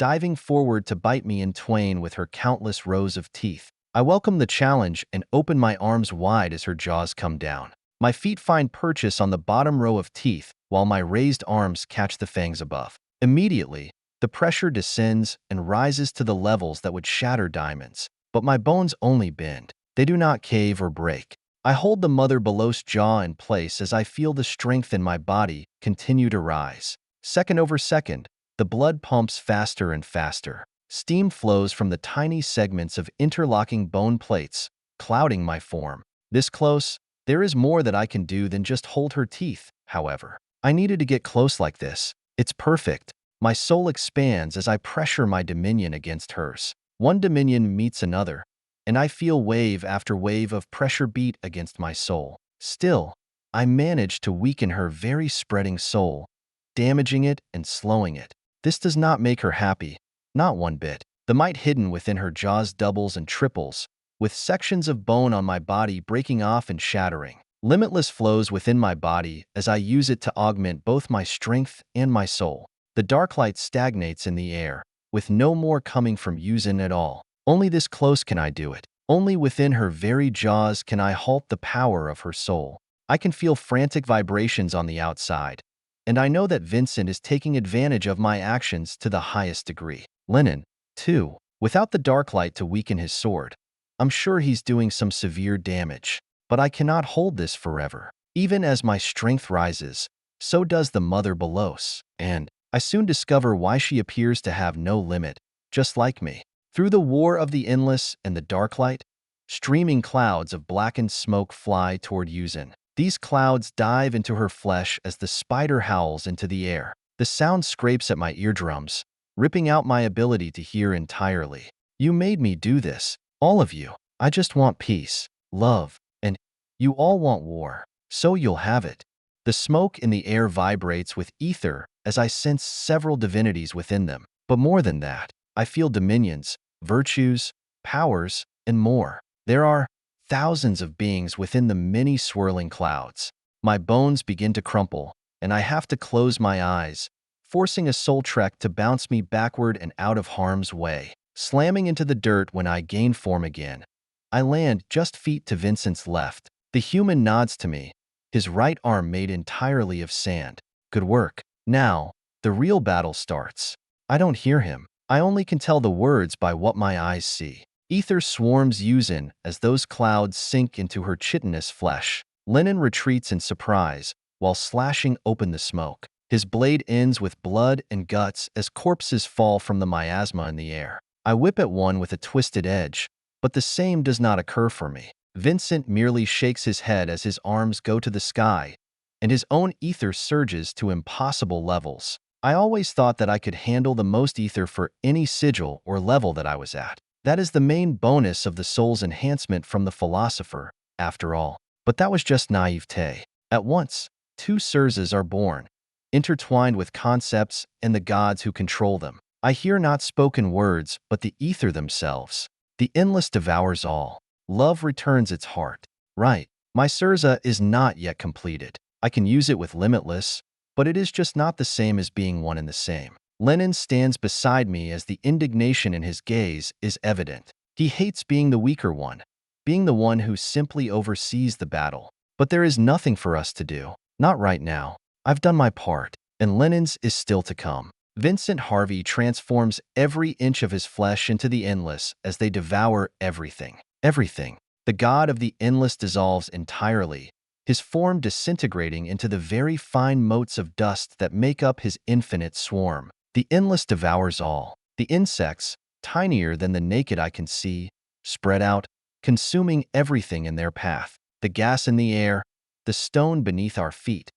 diving forward to bite me in twain with her countless rows of teeth. I welcome the challenge and open my arms wide as her jaws come down. My feet find purchase on the bottom row of teeth, while my raised arms catch the fangs above. Immediately, the pressure descends and rises to the levels that would shatter diamonds. But my bones only bend. They do not cave or break. I hold the mother below's jaw in place as I feel the strength in my body continue to rise. Second over second, the blood pumps faster and faster. Steam flows from the tiny segments of interlocking bone plates, clouding my form. This close, there is more that I can do than just hold her teeth, however. I needed to get close like this. It's perfect. My soul expands as I pressure my dominion against hers. One dominion meets another, and I feel wave after wave of pressure beat against my soul. Still, I manage to weaken her very spreading soul, damaging it and slowing it. This does not make her happy, not one bit. The might hidden within her jaws doubles and triples, with sections of bone on my body breaking off and shattering. Limitless flows within my body as I use it to augment both my strength and my soul. The dark light stagnates in the air, with no more coming from Yuzin at all. Only this close can I do it. Only within her very jaws can I halt the power of her soul. I can feel frantic vibrations on the outside, and I know that Vincent is taking advantage of my actions to the highest degree. Lennon, too, without the dark light to weaken his sword. I'm sure he's doing some severe damage, but I cannot hold this forever. Even as my strength rises, so does the mother below's, and I soon discover why she appears to have no limit, just like me. Through the war of the endless and the dark light, streaming clouds of blackened smoke fly toward Yuzin. These clouds dive into her flesh as the spider howls into the air. The sound scrapes at my eardrums, ripping out my ability to hear entirely. You made me do this, all of you. I just want peace, love, and you all want war, so you'll have it. The smoke in the air vibrates with ether as I sense several divinities within them. But more than that, I feel dominions, virtues, powers, and more. There are thousands of beings within the many swirling clouds. My bones begin to crumple, and I have to close my eyes, forcing a soul trek to bounce me backward and out of harm's way. Slamming into the dirt when I gain form again, I land just feet to Vincent's left. The human nods to me, his right arm made entirely of sand. Good work. Now, the real battle starts. I don't hear him. I only can tell the words by what my eyes see. Ether swarms Yuzin as those clouds sink into her chitinous flesh. Lennon retreats in surprise, while slashing open the smoke. His blade ends with blood and guts as corpses fall from the miasma in the air. I whip at one with a twisted edge, but the same does not occur for me. Vincent merely shakes his head as his arms go to the sky, and his own ether surges to impossible levels. I always thought that I could handle the most ether for any sigil or level that I was at. That is the main bonus of the soul's enhancement from the philosopher, after all. But that was just naivete. At once, two Surzas are born, intertwined with concepts and the gods who control them. I hear not spoken words, but the ether themselves. The endless devours all. Love returns its heart. Right, my Surza is not yet completed. I can use it with limitless, but it is just not the same as being one and the same. Lennon stands beside me as the indignation in his gaze is evident. He hates being the weaker one, being the one who simply oversees the battle. But there is nothing for us to do. Not right now. I've done my part, and Lennon's is still to come. Vincent Harvey transforms every inch of his flesh into the endless as they devour everything. Everything. The god of the endless dissolves entirely, his form disintegrating into the very fine motes of dust that make up his infinite swarm. The endless devours all. The insects, tinier than the naked eye can see, spread out, consuming everything in their path. The gas in the air, the stone beneath our feet.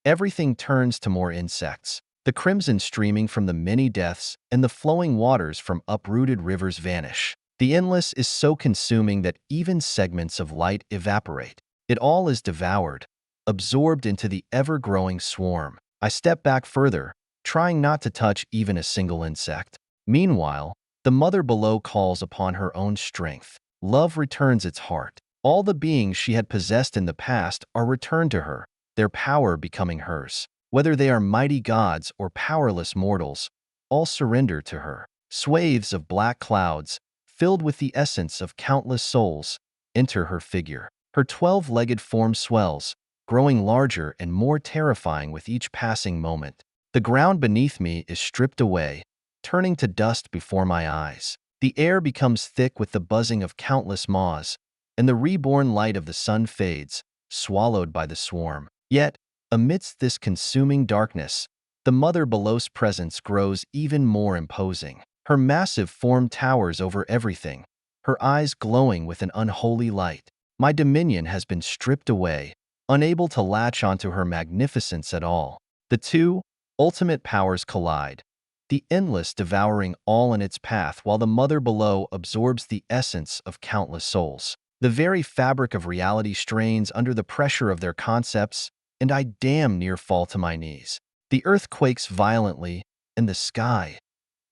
Everything turns to more insects. The crimson streaming from the many deaths and the flowing waters from uprooted rivers vanish. The endless is so consuming that even segments of light evaporate. It all is devoured, absorbed into the ever-growing swarm. I step back further, trying not to touch even a single insect. Meanwhile, the mother below calls upon her own strength. Love returns its heart. All the beings she had possessed in the past are returned to her, their power becoming hers. Whether they are mighty gods or powerless mortals, all surrender to her. Swathes of black clouds, filled with the essence of countless souls, enter her figure. Her 12-legged form swells, growing larger and more terrifying with each passing moment. The ground beneath me is stripped away, turning to dust before my eyes. The air becomes thick with the buzzing of countless maws, and the reborn light of the sun fades, swallowed by the swarm. Yet, amidst this consuming darkness, the Mother Below's presence grows even more imposing. Her massive form towers over everything, her eyes glowing with an unholy light. My dominion has been stripped away, unable to latch onto her magnificence at all. The two ultimate powers collide, the endless devouring all in its path while the Mother Below absorbs the essence of countless souls. The very fabric of reality strains under the pressure of their concepts, and I damn near fall to my knees. The earth quakes violently, and the sky,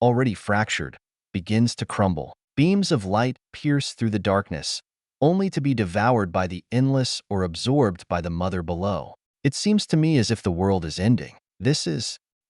already fractured, begins to crumble. Beams of light pierce through the darkness, only to be devoured by the endless or absorbed by the Mother Below. It seems to me as if the world is ending.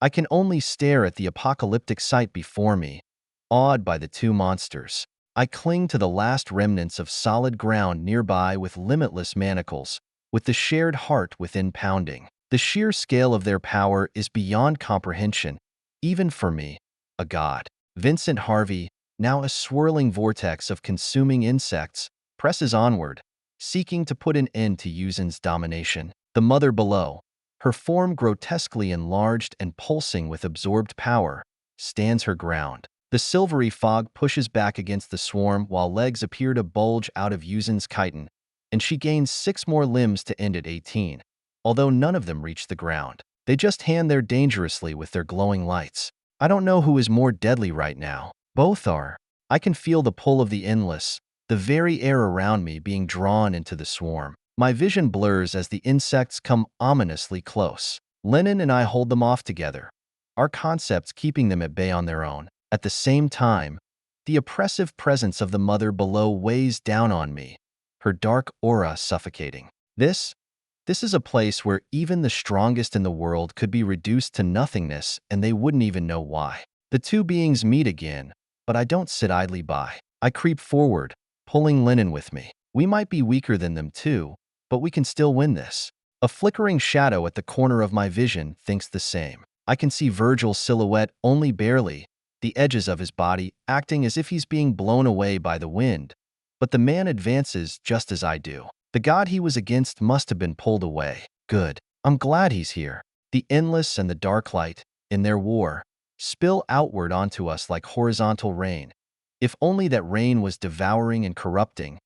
I can only stare at the apocalyptic sight before me, awed by the two monsters. I cling to the last remnants of solid ground nearby with limitless manacles, with the shared heart within pounding. The sheer scale of their power is beyond comprehension, even for me, a god. Vincent Harvey, now a swirling vortex of consuming insects, presses onward, seeking to put an end to Yuzin's domination. The Mother Below, her form grotesquely enlarged and pulsing with absorbed power, stands her ground. The silvery fog pushes back against the swarm while legs appear to bulge out of Yuzin's chitin, and she gains 6 more limbs to end at 18. Although none of them reach the ground, they just hand there dangerously with their glowing lights. I don't know who is more deadly right now. Both are. I can feel the pull of the endless, the very air around me being drawn into the swarm. My vision blurs as the insects come ominously close. Lennon and I hold them off together, our concepts keeping them at bay on their own. At the same time, the oppressive presence of the Mother Below weighs down on me, her dark aura suffocating. This is a place where even the strongest in the world could be reduced to nothingness and they wouldn't even know why. The two beings meet again, but I don't sit idly by. I creep forward, pulling Lennon with me. We might be weaker than them too, but we can still win this. A flickering shadow at the corner of my vision thinks the same. I can see Virgil's silhouette only barely, the edges of his body acting as if he's being blown away by the wind. But the man advances just as I do. The god he was against must have been pulled away. Good. I'm glad he's here. The endless and the dark light, in their war, spill outward onto us like horizontal rain. If only that rain was devouring and corrupting,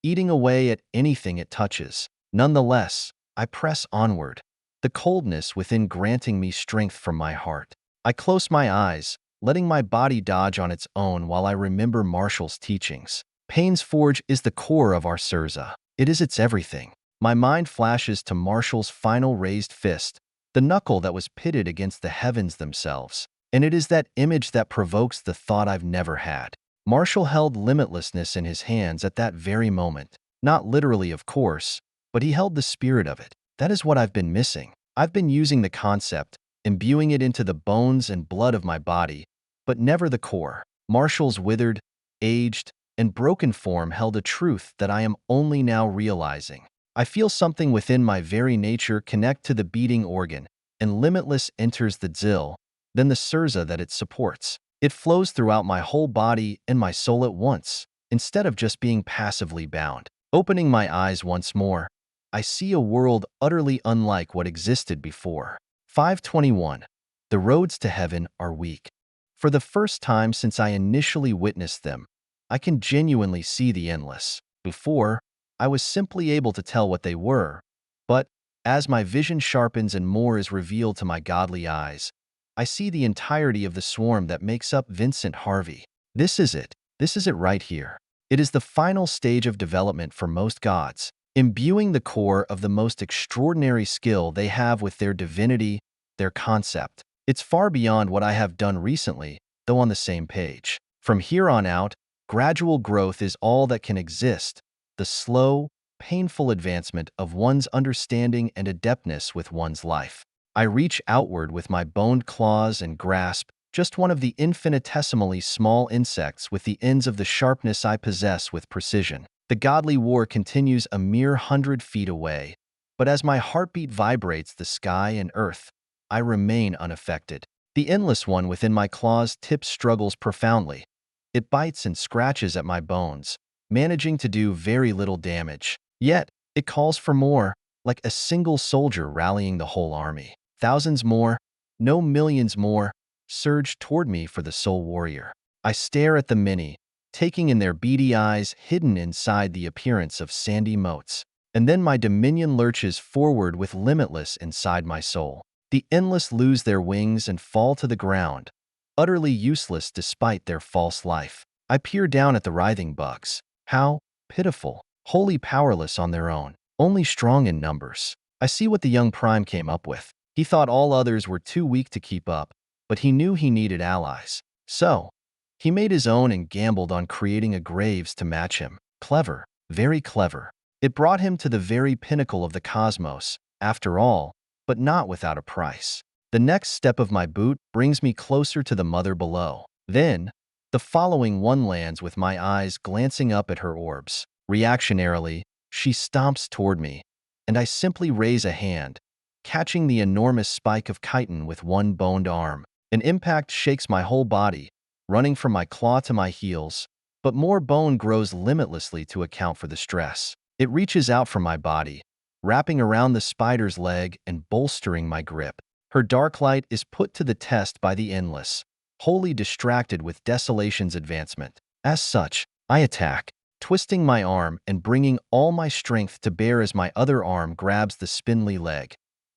eating away at anything it touches. Nonetheless, I press onward, the coldness within granting me strength from my heart. I close my eyes, letting my body dodge on its own while I remember Marshall's teachings. Pain's Forge is the core of our Surza. It is its everything. My mind flashes to Marshall's final raised fist, the knuckle that was pitted against the heavens themselves. And it is that image that provokes the thought I've never had. Marshall held limitlessness in his hands at that very moment. Not literally, of course, but he held the spirit of it. That is what I've been missing. I've been using the concept, imbuing it into the bones and blood of my body, but never the core. Marshall's withered, aged, and broken form held a truth that I am only now realizing. I feel something within my very nature connect to the beating organ, and limitless enters the Zil, then the Surza that it supports. It flows throughout my whole body and my soul at once, instead of just being passively bound. Opening my eyes once more, I see a world utterly unlike what existed before. 521. The roads to heaven are weak. For the first time since I initially witnessed them, I can genuinely see the endless. Before, I was simply able to tell what they were, but as my vision sharpens and more is revealed to my godly eyes, I see the entirety of the swarm that makes up Vincent Harvey. This is it. This is it right here. It is the final stage of development for most gods, imbuing the core of the most extraordinary skill they have with their divinity, their concept. It's far beyond what I have done recently, though on the same page. From here on out, gradual growth is all that can exist, the slow, painful advancement of one's understanding and adeptness with one's life. I reach outward with my boned claws and grasp, just one of the infinitesimally small insects with the ends of the sharpness I possess with precision. The godly war continues a mere 100 feet away, but as my heartbeat vibrates the sky and earth, I remain unaffected. The endless one within my claws tip struggles profoundly. It bites and scratches at my bones, managing to do very little damage. Yet, it calls for more, like a single soldier rallying the whole army. Thousands more, no millions more, surge toward me for the soul warrior. I stare at the many, taking in their beady eyes hidden inside the appearance of sandy moats. And then my dominion lurches forward with limitless inside my soul. The endless lose their wings and fall to the ground, utterly useless despite their false life. I peer down at the writhing bugs. How pitiful, wholly powerless on their own, only strong in numbers. I see what the young prime came up with. He thought all others were too weak to keep up, but he knew he needed allies. So, he made his own and gambled on creating a Graves to match him. Clever, very clever. It brought him to the very pinnacle of the cosmos, after all, but not without a price. The next step of my boot brings me closer to the mother below. Then, the following one lands with my eyes glancing up at her orbs. Reactionarily, she stomps toward me, and I simply raise a hand, catching the enormous spike of chitin with one boned arm. An impact shakes my whole body, running from my claw to my heels, but more bone grows limitlessly to account for the stress. It reaches out from my body, wrapping around the spider's leg and bolstering my grip. Her dark light is put to the test by the endless, wholly distracted with desolation's advancement. As such, I attack, twisting my arm and bringing all my strength to bear as my other arm grabs the spindly leg.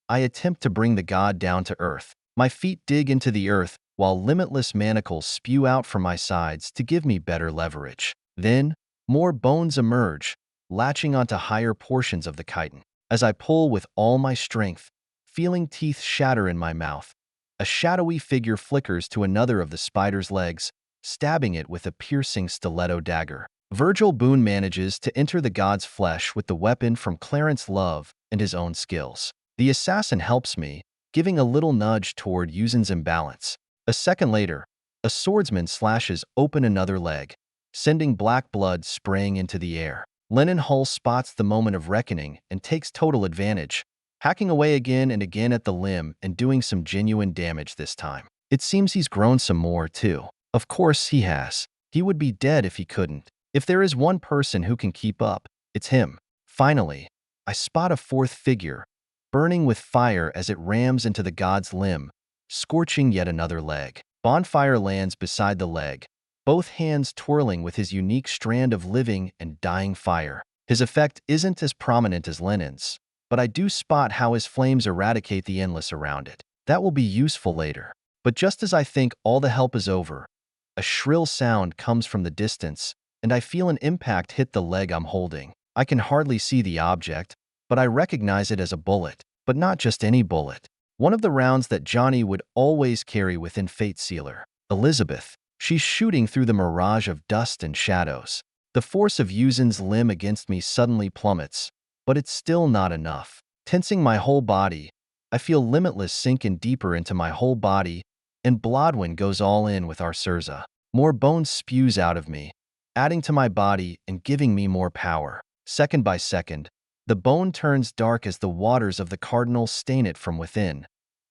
I attempt to bring the god down to earth. My feet dig into the earth, while limitless manacles spew out from my sides to give me better leverage. Then, more bones emerge, latching onto higher portions of the chitin. As I pull with all my strength, feeling teeth shatter in my mouth, a shadowy figure flickers to another of the spider's legs, stabbing it with a piercing stiletto dagger. Virgil Boone manages to enter the god's flesh with the weapon from Clarence Love and his own skills. The assassin helps me, giving a little nudge toward Yuzin's imbalance. A second later, a swordsman slashes open another leg, sending black blood spraying into the air. Lennon Hull spots the moment of reckoning and takes total advantage, hacking away again and again at the limb and doing some genuine damage this time. It seems he's grown some more, too. Of course he has. He would be dead if he couldn't. If there is one person who can keep up, it's him. Finally, I spot a fourth figure, burning with fire as it rams into the god's limb, scorching yet another leg. Bonfire lands beside the leg, both hands twirling with his unique strand of living and dying fire. His effect isn't as prominent as Lennon's, but I do spot how his flames eradicate the endless around it. That will be useful later. But just as I think all the help is over, a shrill sound comes from the distance, and I feel an impact hit the leg I'm holding. I can hardly see the object, but I recognize it as a bullet. But not just any bullet. One of the rounds that Johnny would always carry within Fate Sealer. Elizabeth. She's shooting through the mirage of dust and shadows. The force of Yuzin's limb against me suddenly plummets, but it's still not enough. Tensing my whole body, I feel Limitless sink in deeper into my whole body, and Blodwyn goes all in with Arsurza. More bone spews out of me, adding to my body and giving me more power. Second by second, the bone turns dark as the waters of the Cardinal stain it from within,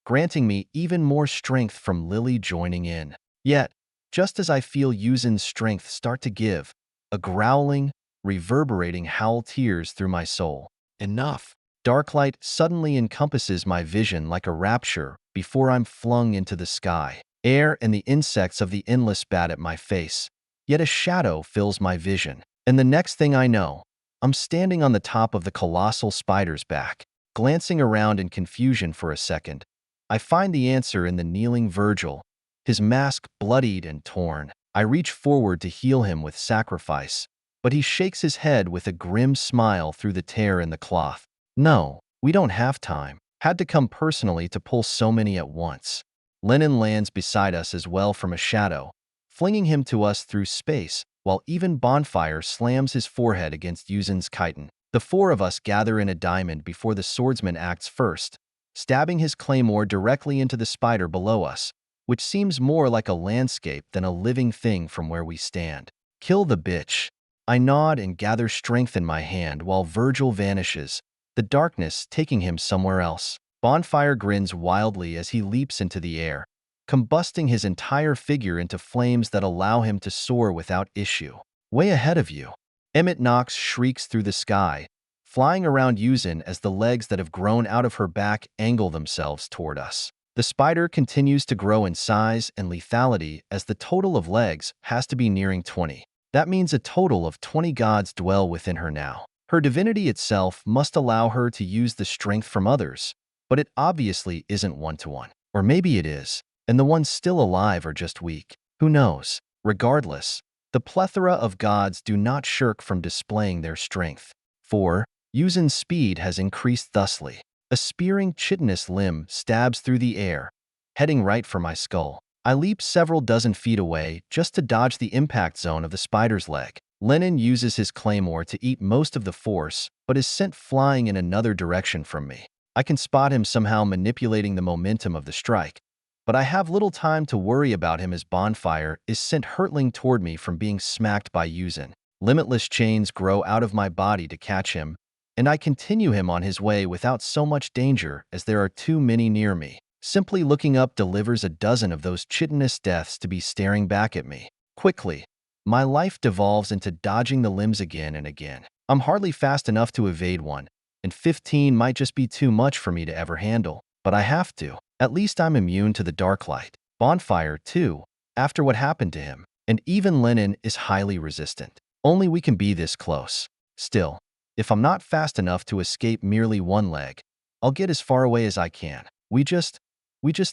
granting me even more strength from Lily joining in. Yet, just as I feel Yuzin's strength start to give, a growling, reverberating howl tears through my soul. Enough. Dark light suddenly encompasses my vision like a rapture before I'm flung into the sky. Air and the insects of the endless bat at my face, yet a shadow fills my vision. And the next thing I know, I'm standing on the top of the colossal spider's back. Glancing around in confusion for a second, I find the answer in the kneeling Virgil, his mask bloodied and torn. I reach forward to heal him with sacrifice, but he shakes his head with a grim smile through the tear in the cloth. No, we don't have time. Had to come personally to pull so many at once. Lennon lands beside us as well from a shadow, flinging him to us through space, while even Bonfire slams his forehead against Yuzin's chitin. The four of us gather in a diamond before the swordsman acts first, stabbing his claymore directly into the spider below us, which seems more like a landscape than a living thing from where we stand. Kill the bitch. I nod and gather strength in my hand while Virgil vanishes, the darkness taking him somewhere else. Bonfire grins wildly as he leaps into the air, combusting his entire figure into flames that allow him to soar without issue. Way ahead of you. Emmett Knox shrieks through the sky, flying around Yuzin as the legs that have grown out of her back angle themselves toward us. The spider continues to grow in size and lethality as the total of legs has to be nearing 20. That means a total of 20 gods dwell within her now. Her divinity itself must allow her to use the strength from others, but it obviously isn't one-to-one. Or maybe it is, and the ones still alive are just weak. Who knows? Regardless, the plethora of gods do not shirk from displaying their strength. 4. Yuzin's speed has increased thusly. A spearing chitinous limb stabs through the air, heading right for my skull. I leap several dozen feet away just to dodge the impact zone of the spider's leg. Lenin uses his claymore to eat most of the force, but is sent flying in another direction from me. I can spot him somehow manipulating the momentum of the strike, but I have little time to worry about him as Bonfire is sent hurtling toward me from being smacked by Yuzin. Limitless chains grow out of my body to catch him, and I continue him on his way without so much danger as there are too many near me. Simply looking up delivers a dozen of those chitinous deaths to be staring back at me. Quickly, my life devolves into dodging the limbs again and again. I'm hardly fast enough to evade one, and 15 might just be too much for me to ever handle, but I have to. At least I'm immune to the dark light. Bonfire, too, after what happened to him, and even Lenin is highly resistant. Only we can be this close. Still, if I'm not fast enough to escape merely one leg, I'll get as far away as I can. We just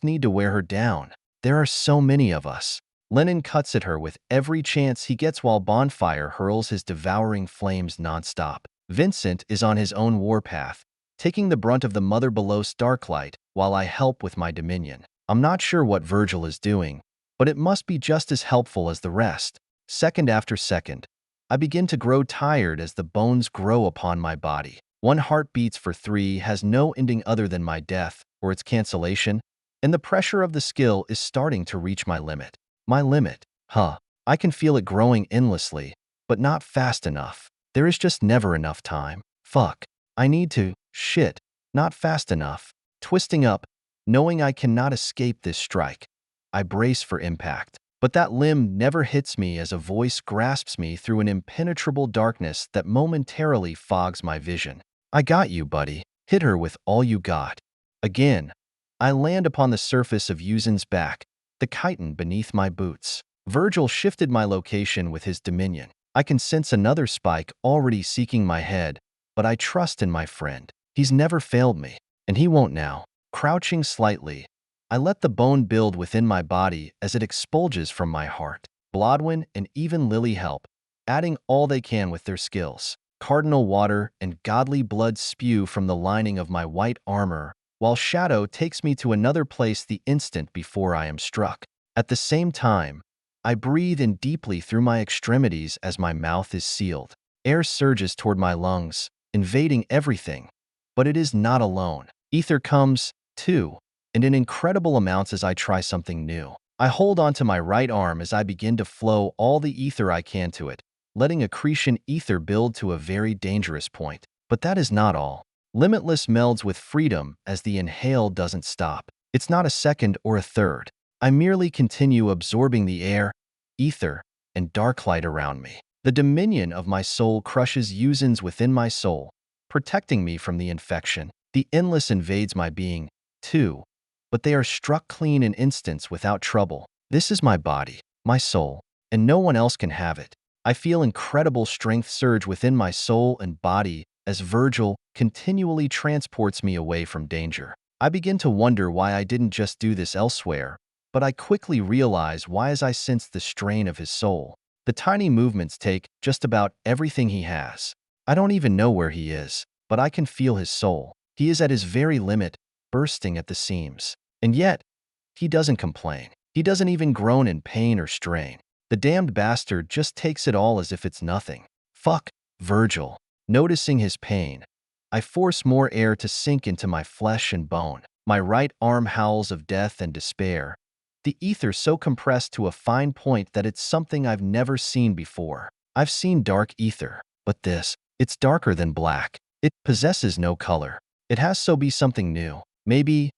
need to wear her down. There are so many of us. Lenin cuts at her with every chance he gets while Bonfire hurls his devouring flames nonstop. Vincent is on his own warpath, taking the brunt of the Mother Below's darklight while I help with my dominion. I'm not sure what Virgil is doing, but it must be just as helpful as the rest. Second after second, I begin to grow tired as the bones grow upon my body. One heart beats for 3 has no ending other than my death or its cancellation, and the pressure of the skill is starting to reach my limit. My limit, I can feel it growing endlessly, but not fast enough. There is just never enough time. Fuck. I need to, not fast enough. Twisting up, knowing I cannot escape this strike. I brace for impact. But that limb never hits me as a voice grasps me through an impenetrable darkness that momentarily fogs my vision. I got you, buddy. Hit her with all you got. Again, I land upon the surface of Yuzin's back, the chitin beneath my boots. Virgil shifted my location with his dominion. I can sense another spike already seeking my head, but I trust in my friend. He's never failed me, and he won't now. Crouching slightly, I let the bone build within my body as it expulges from my heart. Blodwyn and even Lily help, adding all they can with their skills. Cardinal water and godly blood spew from the lining of my white armor, while Shadow takes me to another place the instant before I am struck. At the same time, I breathe in deeply through my extremities as my mouth is sealed. Air surges toward my lungs, invading everything. But it is not alone. Ether comes, too, and in incredible amounts as I try something new. I hold onto my right arm as I begin to flow all the ether I can to it, letting accretion ether build to a very dangerous point. But that is not all. Limitless melds with freedom as the inhale doesn't stop. It's not a second or a third. I merely continue absorbing the air, ether, and dark light around me. The dominion of my soul crushes Yuzin's within my soul, protecting me from the infection. The endless invades my being, too, but they are struck clean in instants without trouble. This is my body, my soul, and no one else can have it. I feel incredible strength surge within my soul and body as Virgil continually transports me away from danger. I begin to wonder why I didn't just do this elsewhere, but I quickly realize why as I sense the strain of his soul. The tiny movements take just about everything he has. I don't even know where he is, but I can feel his soul. He is at his very limit, bursting at the seams. And yet, he doesn't complain. He doesn't even groan in pain or strain. The damned bastard just takes it all as if it's nothing. Fuck, Virgil. Noticing his pain, I force more air to sink into my flesh and bone. My right arm howls of death and despair, the ether so compressed to a fine point that it's something I've never seen before. I've seen dark ether, but this, it's darker than black. It possesses no color. It has so be something new. Maybe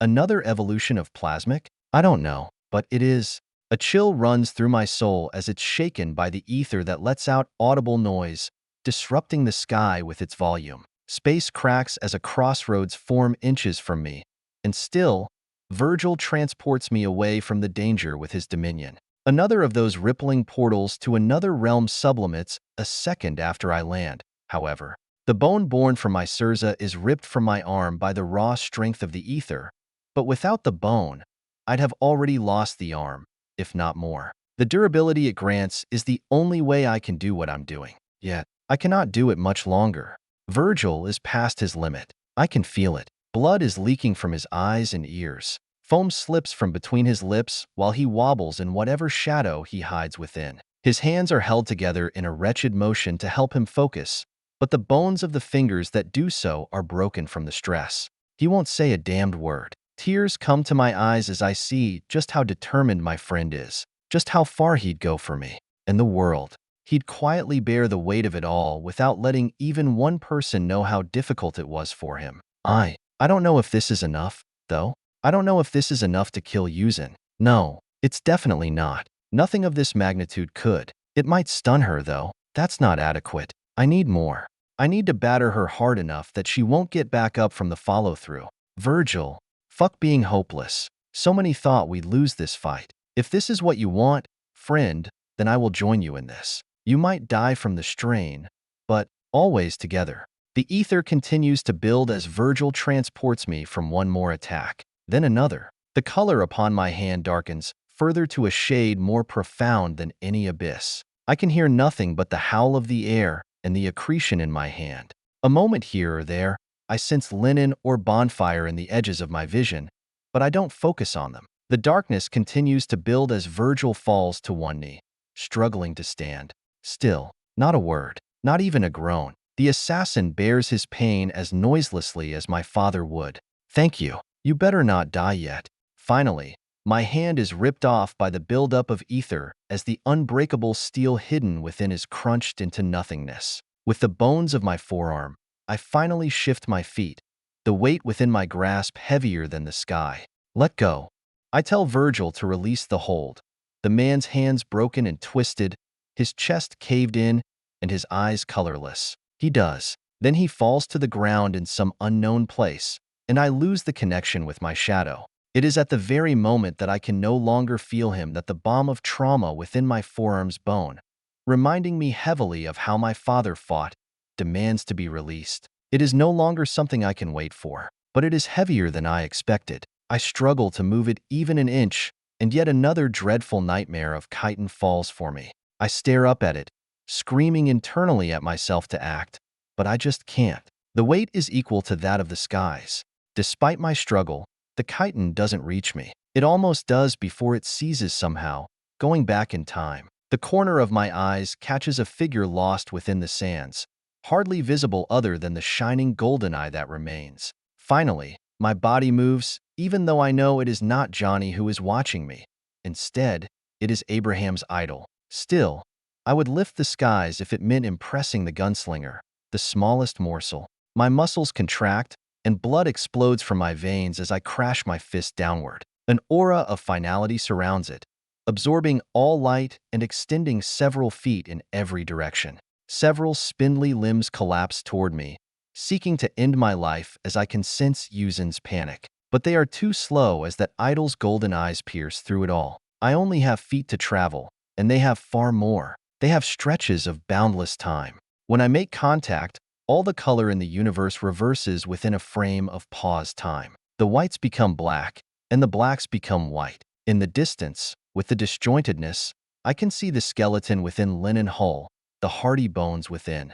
another evolution of plasmic? I don't know, but it is. A chill runs through my soul as it's shaken by the ether that lets out audible noise, disrupting the sky with its volume. Space cracks as a crossroads form inches from me, and still, Virgil transports me away from the danger with his dominion. Another of those rippling portals to another realm sublimates a second after I land, however. The bone born from my Sirza is ripped from my arm by the raw strength of the ether, but without the bone, I'd have already lost the arm, if not more. The durability it grants is the only way I can do what I'm doing. Yet, I cannot do it much longer. Virgil is past his limit. I can feel it. Blood is leaking from his eyes and ears. Foam slips from between his lips while he wobbles in whatever shadow he hides within. His hands are held together in a wretched motion to help him focus, but the bones of the fingers that do so are broken from the stress. He won't say a damned word. Tears come to my eyes as I see just how determined my friend is, just how far he'd go for me and the world. He'd quietly bear the weight of it all without letting even one person know how difficult it was for him. I don't know if this is enough, though. I don't know if this is enough to kill Yuzin. No, it's definitely not. Nothing of this magnitude could. It might stun her, though. That's not adequate. I need more. I need to batter her hard enough that she won't get back up from the follow-through. Virgil, fuck being hopeless. So many thought we'd lose this fight. If this is what you want, friend, then I will join you in this. You might die from the strain, but always together. The ether continues to build as Virgil transports me from one more attack, then another. The color upon my hand darkens, further to a shade more profound than any abyss. I can hear nothing but the howl of the air and the accretion in my hand. A moment here or there, I sense linen or bonfire in the edges of my vision, but I don't focus on them. The darkness continues to build as Virgil falls to one knee, struggling to stand. Still, not a word, not even a groan. The assassin bears his pain as noiselessly as my father would. Thank you. You better not die yet. Finally, my hand is ripped off by the buildup of ether as the unbreakable steel hidden within is crunched into nothingness. With the bones of my forearm, I finally shift my feet, the weight within my grasp heavier than the sky. Let go. I tell Virgil to release the hold. The man's hands broken and twisted, his chest caved in, and his eyes colorless. He does. Then he falls to the ground in some unknown place, and I lose the connection with my shadow. It is at the very moment that I can no longer feel him that the bomb of trauma within my forearm's bone, reminding me heavily of how my father fought, demands to be released. It is no longer something I can wait for, but it is heavier than I expected. I struggle to move it even an inch, and yet another dreadful nightmare of chitin falls for me. I stare up at it, screaming internally at myself to act, but I just can't. The weight is equal to that of the skies. Despite my struggle, the chitin doesn't reach me. It almost does before it seizes somehow, going back in time. The corner of my eyes catches a figure lost within the sands, hardly visible other than the shining golden eye that remains. Finally, my body moves, even though I know it is not Johnny who is watching me. Instead, it is Abraham's idol. Still, I would lift the skies if it meant impressing the gunslinger, the smallest morsel. My muscles contract, and blood explodes from my veins as I crash my fist downward. An aura of finality surrounds it, absorbing all light and extending several feet in every direction. Several spindly limbs collapse toward me, seeking to end my life as I can sense Yuzin's panic. But they are too slow as that idol's golden eyes pierce through it all. I only have feet to travel, and they have far more. They have stretches of boundless time. When I make contact, all the color in the universe reverses within a frame of paused time. The whites become black, and the blacks become white. In the distance, with the disjointedness, I can see the skeleton within linen hull, the hardy bones within.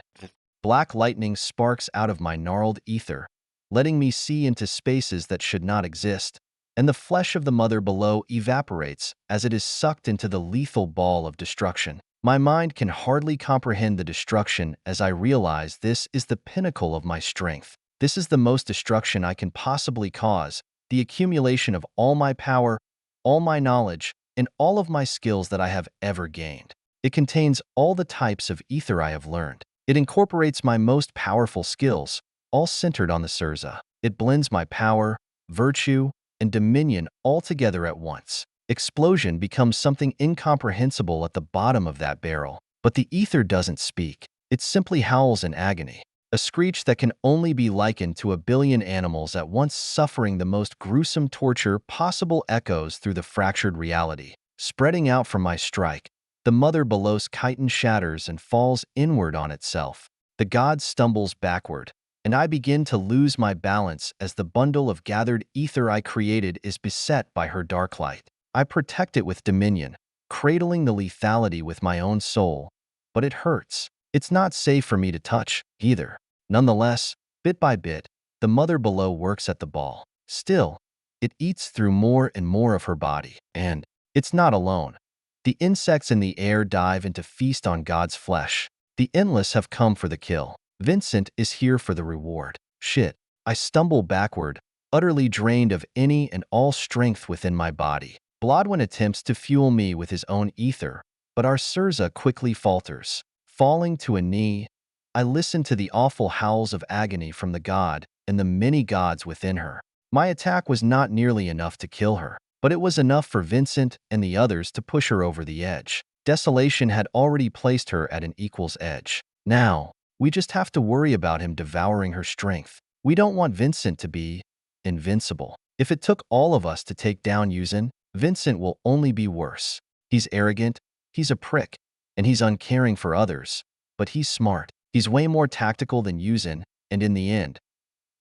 Black lightning sparks out of my gnarled ether, letting me see into spaces that should not exist, and the flesh of the mother below evaporates as it is sucked into the lethal ball of destruction. My mind can hardly comprehend the destruction as I realize this is the pinnacle of my strength. This is the most destruction I can possibly cause, the accumulation of all my power, all my knowledge, and all of my skills that I have ever gained. It contains all the types of ether I have learned. It incorporates my most powerful skills, all centered on the Surza. It blends my power, virtue, and dominion all together at once. Explosion becomes something incomprehensible at the bottom of that barrel. But the ether doesn't speak. It simply howls in agony. A screech that can only be likened to a billion animals at once suffering the most gruesome torture possible echoes through the fractured reality. Spreading out from my strike, the mother below's chitin shatters and falls inward on itself. The god stumbles backward, and I begin to lose my balance as the bundle of gathered ether I created is beset by her dark light. I protect it with dominion, cradling the lethality with my own soul, but it hurts. It's not safe for me to touch, either. Nonetheless, bit by bit, the mother below works at the ball. Still, it eats through more and more of her body, and it's not alone. The insects in the air dive in to feast on God's flesh. The endless have come for the kill. Vincent is here for the reward. Shit. I stumble backward, utterly drained of any and all strength within my body. Blodwin attempts to fuel me with his own ether, but our Surza quickly falters. Falling to a knee, I listen to the awful howls of agony from the god and the many gods within her. My attack was not nearly enough to kill her, but it was enough for Vincent and the others to push her over the edge. Desolation had already placed her at an equal's edge. Now, we just have to worry about him devouring her strength. We don't want Vincent to be invincible. If it took all of us to take down Yuzin, Vincent will only be worse. He's arrogant, he's a prick, and he's uncaring for others, but he's smart. He's way more tactical than Yuzin, and in the end,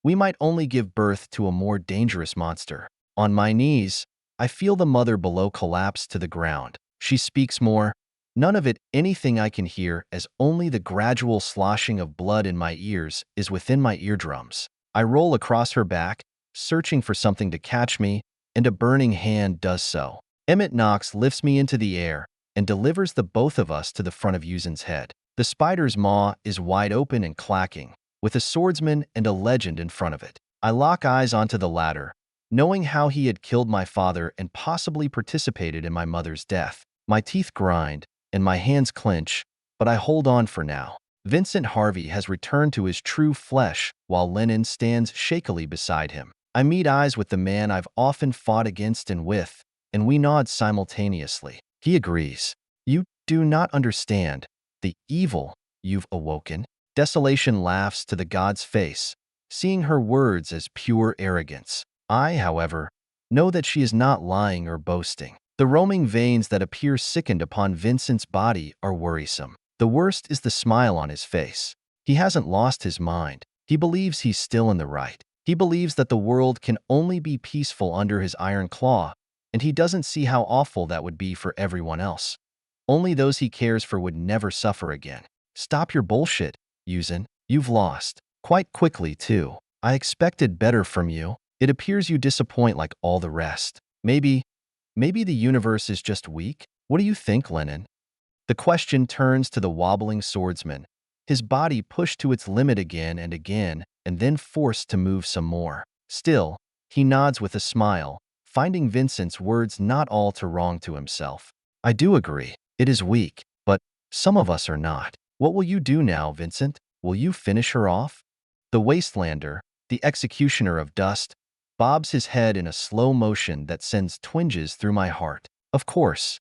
we might only give birth to a more dangerous monster. On my knees, I feel the mother below collapse to the ground. She speaks more, none of it anything I can hear, as only the gradual sloshing of blood in my ears is within my eardrums. I roll across her back, searching for something to catch me, and a burning hand does so. Emmett Knox lifts me into the air and delivers the both of us to the front of Yuzin's head. The spider's maw is wide open and clacking, with a swordsman and a legend in front of it. I lock eyes onto the latter, knowing how he had killed my father and possibly participated in my mother's death. My teeth grind, and my hands clench, but I hold on for now. Vincent Harvey has returned to his true flesh, while Lennon stands shakily beside him. I meet eyes with the man I've often fought against and with, and we nod simultaneously. He agrees. You do not understand the evil you've awoken. Desolation laughs to the god's face, seeing her words as pure arrogance. I, however, know that she is not lying or boasting. The roaming veins that appear sickened upon Vincent's body are worrisome. The worst is the smile on his face. He hasn't lost his mind. He believes he's still in the right. He believes that the world can only be peaceful under his iron claw, and he doesn't see how awful that would be for everyone else. Only those he cares for would never suffer again. Stop your bullshit, Yuzin. You've lost. Quite quickly, too. I expected better from you. It appears you disappoint like all the rest. Maybe the universe is just weak? What do you think, Lennon? The question turns to the wobbling swordsman, his body pushed to its limit again, and then forced to move some more. Still, he nods with a smile, finding Vincent's words not all too wrong to himself. I do agree. It is weak, but some of us are not. What will you do now, Vincent? Will you finish her off? The Wastelander, the executioner of dust, bobs his head in a slow motion that sends twinges through my heart. Of course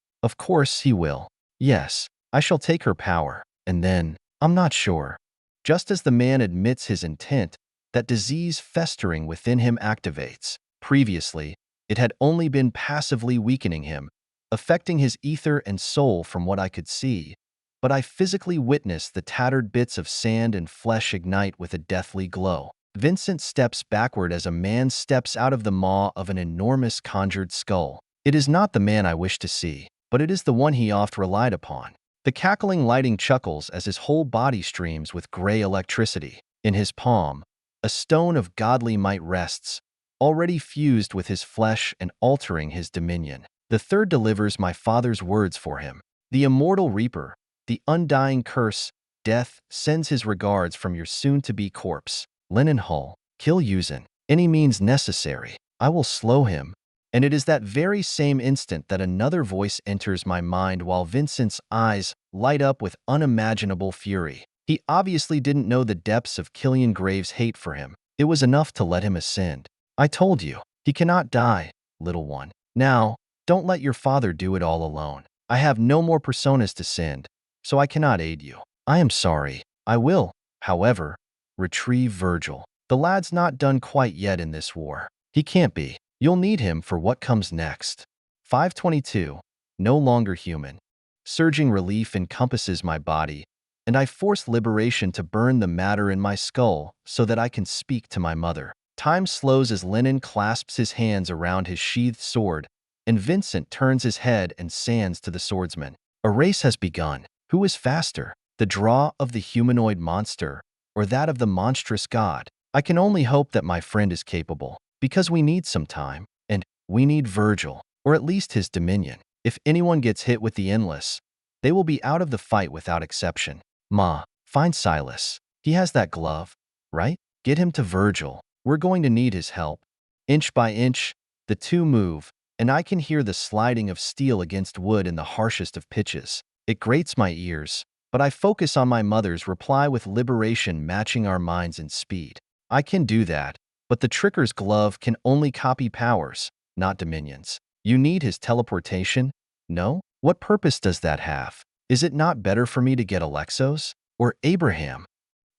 he will. Yes, I shall take her power, and then, I'm not sure. Just as the man admits his intent, that disease festering within him activates. Previously, it had only been passively weakening him, affecting his ether and soul from what I could see, but I physically witnessed the tattered bits of sand and flesh ignite with a deathly glow. Vincent steps backward as a man steps out of the maw of an enormous conjured skull. It is not the man I wish to see, but it is the one he oft relied upon. The cackling lighting chuckles as his whole body streams with gray electricity. In his palm, a stone of godly might rests, already fused with his flesh and altering his dominion. The third delivers my father's words for him. The immortal reaper, the undying curse, death, sends his regards from your soon-to-be corpse. Lennon Hull, kill Yuzin. Any means necessary. I will slow him, And it is that very same instant that another voice enters my mind while Vincent's eyes light up with unimaginable fury. He obviously didn't know the depths of Killian Graves' hate for him. It was enough to let him ascend. I told you, he cannot die, little one. Now, don't let your father do it all alone. I have no more personas to send, so I cannot aid you. I am sorry. I will, however, retrieve Virgil. The lad's not done quite yet in this war. He can't be. You'll need him for what comes next. 522. No longer human. Surging relief encompasses my body, and I force liberation to burn the matter in my skull so that I can speak to my mother. Time slows as Lennon clasps his hands around his sheathed sword, and Vincent turns his head and sands to the swordsman. A race has begun. Who is faster, the draw of the humanoid monster or that of the monstrous god? I can only hope that my friend is capable, because we need some time, and we need Virgil, or at least his dominion. If anyone gets hit with the endless, they will be out of the fight without exception. Ma, find Silas. He has that glove, right? Get him to Virgil. We're going to need his help. Inch by inch, the two move, and I can hear the sliding of steel against wood in the harshest of pitches. It grates my ears, but I focus on my mother's reply with liberation matching our minds in speed. I can do that, but the tricker's glove can only copy powers, not dominions. You need his teleportation? No? What purpose does that have? Is it not better for me to get Alexos? Or Abraham?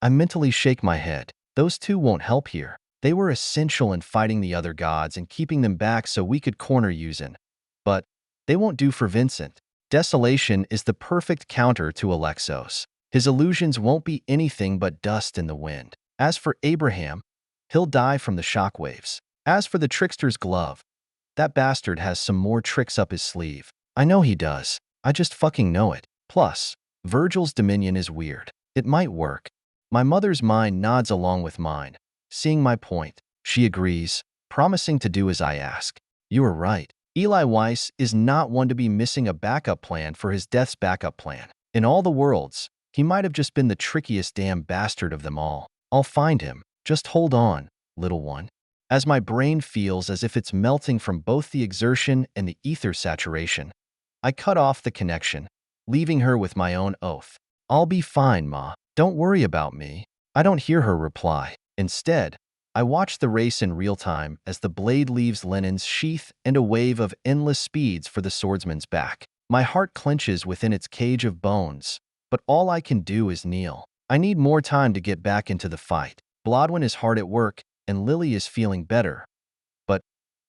I mentally shake my head. Those two won't help here. They were essential in fighting the other gods and keeping them back so we could corner Yuzin. But they won't do for Vincent. Desolation is the perfect counter to Alexos. His illusions won't be anything but dust in the wind. As for Abraham, he'll die from the shockwaves. As for the trickster's glove, that bastard has some more tricks up his sleeve. I know he does. I just fucking know it. Plus, Virgil's dominion is weird. It might work. My mother's mind nods along with mine. Seeing my point, she agrees, promising to do as I ask. You are right. Eli Weiss is not one to be missing a backup plan for his death's backup plan. In all the worlds, he might have just been the trickiest damn bastard of them all. I'll find him. Just hold on, little one. As my brain feels as if it's melting from both the exertion and the ether saturation, I cut off the connection, leaving her with my own oath. I'll be fine, Ma. Don't worry about me. I don't hear her reply. Instead, I watch the race in real time as the blade leaves Lennon's sheath and a wave of endless speeds for the swordsman's back. My heart clenches within its cage of bones, but all I can do is kneel. I need more time to get back into the fight. Blodwyn is hard at work, and Lily is feeling better. But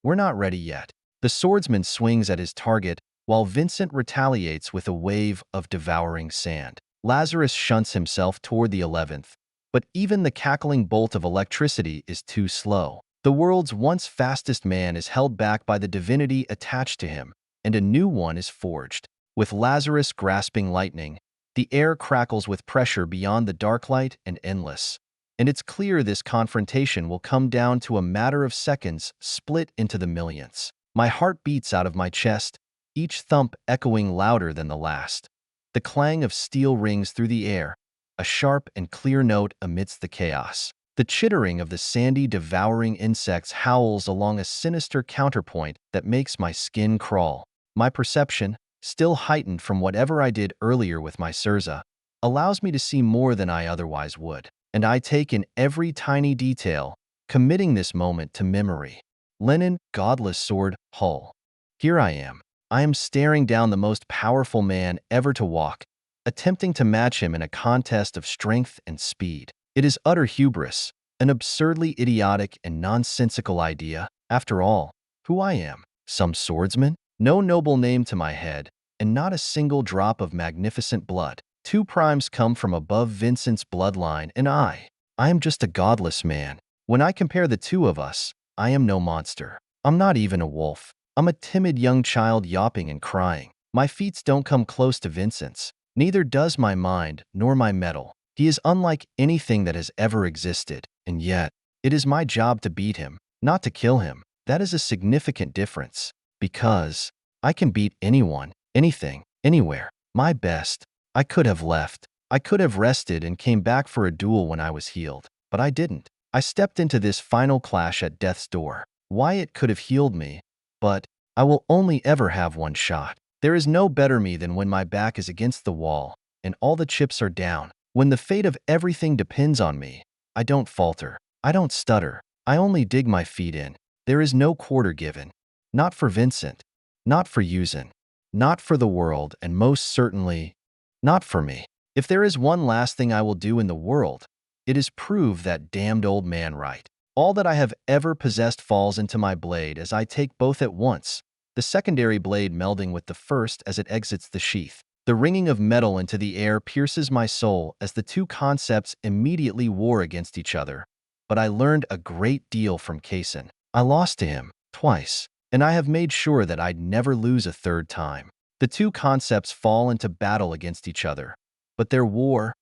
we're not ready yet. The swordsman swings at his target, while Vincent retaliates with a wave of devouring sand. Lazarus shunts himself toward the 11th, but even the cackling bolt of electricity is too slow. The world's once fastest man is held back by the divinity attached to him, and a new one is forged. With Lazarus grasping lightning, the air crackles with pressure beyond the dark light and endless. And it's clear this confrontation will come down to a matter of seconds split into the millionths. My heart beats out of my chest, each thump echoing louder than the last. The clang of steel rings through the air, a sharp and clear note amidst the chaos. The chittering of the sandy, devouring insects howls along a sinister counterpoint that makes my skin crawl. My perception, still heightened from whatever I did earlier with my Sirza, allows me to see more than I otherwise would. And I take in every tiny detail, committing this moment to memory. Lennon, godless sword, hull. Here I am. I am staring down the most powerful man ever to walk, attempting to match him in a contest of strength and speed. It is utter hubris, an absurdly idiotic and nonsensical idea. After all, who I am? Some swordsman? No noble name to my head, and not a single drop of magnificent blood. 2 primes come from above Vincent's bloodline, and I am just a godless man. When I compare the two of us, I am no monster. I'm not even a wolf. I'm a timid young child yawping and crying. My feats don't come close to Vincent's. Neither does my mind, nor my mettle. He is unlike anything that has ever existed, and yet, it is my job to beat him, not to kill him. That is a significant difference, because I can beat anyone, anything, anywhere. My best. I could have left. I could have rested and came back for a duel when I was healed, but I didn't. I stepped into this final clash at death's door. Why it could have healed me, But I will only ever have one shot. There is no better me than when my back is against the wall and all the chips are down. When the fate of everything depends on me, I don't falter. I don't stutter. I only dig my feet in. There is no quarter given. Not for Vincent. Not for Yuzen. Not for the world, and most certainly, not for me. If there is one last thing I will do in the world, it is prove that damned old man right. All that I have ever possessed falls into my blade as I take both at once, the secondary blade melding with the first as it exits the sheath. The ringing of metal into the air pierces my soul as the two concepts immediately war against each other. But I learned a great deal from Kaysen. I lost to him twice, and I have made sure that I'd never lose a third time. The two concepts fall into battle against each other, but their war,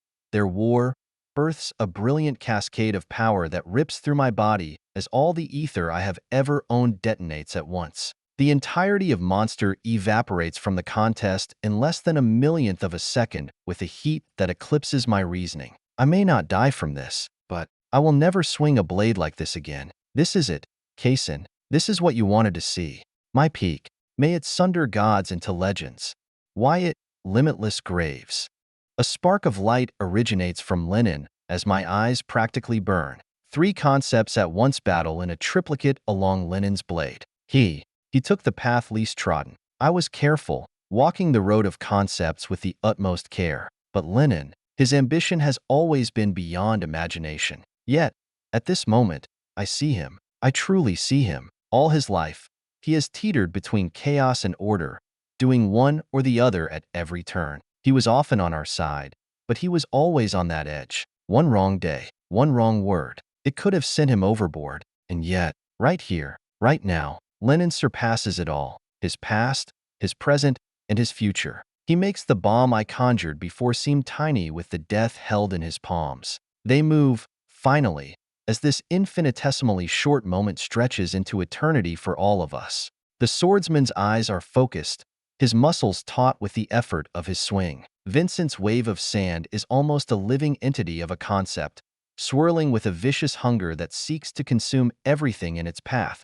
births a brilliant cascade of power that rips through my body as all the ether I have ever owned detonates at once. The entirety of Monster evaporates from the contest in less than a millionth of a second with a heat that eclipses my reasoning. I may not die from this, but I will never swing a blade like this again. This is it, Kaysen. This is what you wanted to see. My peak. May it sunder gods into legends. Wyatt, limitless graves. A spark of light originates from linen as my eyes practically burn. Three concepts at once battle in a triplicate along linen's blade. He took the path least trodden. I was careful, walking the road of concepts with the utmost care. But linen, his ambition has always been beyond imagination. Yet, at this moment, I see him. I truly see him. All his life, he has teetered between chaos and order, doing one or the other at every turn. He was often on our side, but he was always on that edge. One wrong day, one wrong word, it could have sent him overboard. And yet, right here, right now, Lennon surpasses it all. His past, his present, and his future. He makes the bomb I conjured before seem tiny with the death held in his palms. They move, finally, as this infinitesimally short moment stretches into eternity for all of us. The swordsman's eyes are focused, his muscles taut with the effort of his swing. Vincent's wave of sand is almost a living entity of a concept, swirling with a vicious hunger that seeks to consume everything in its path,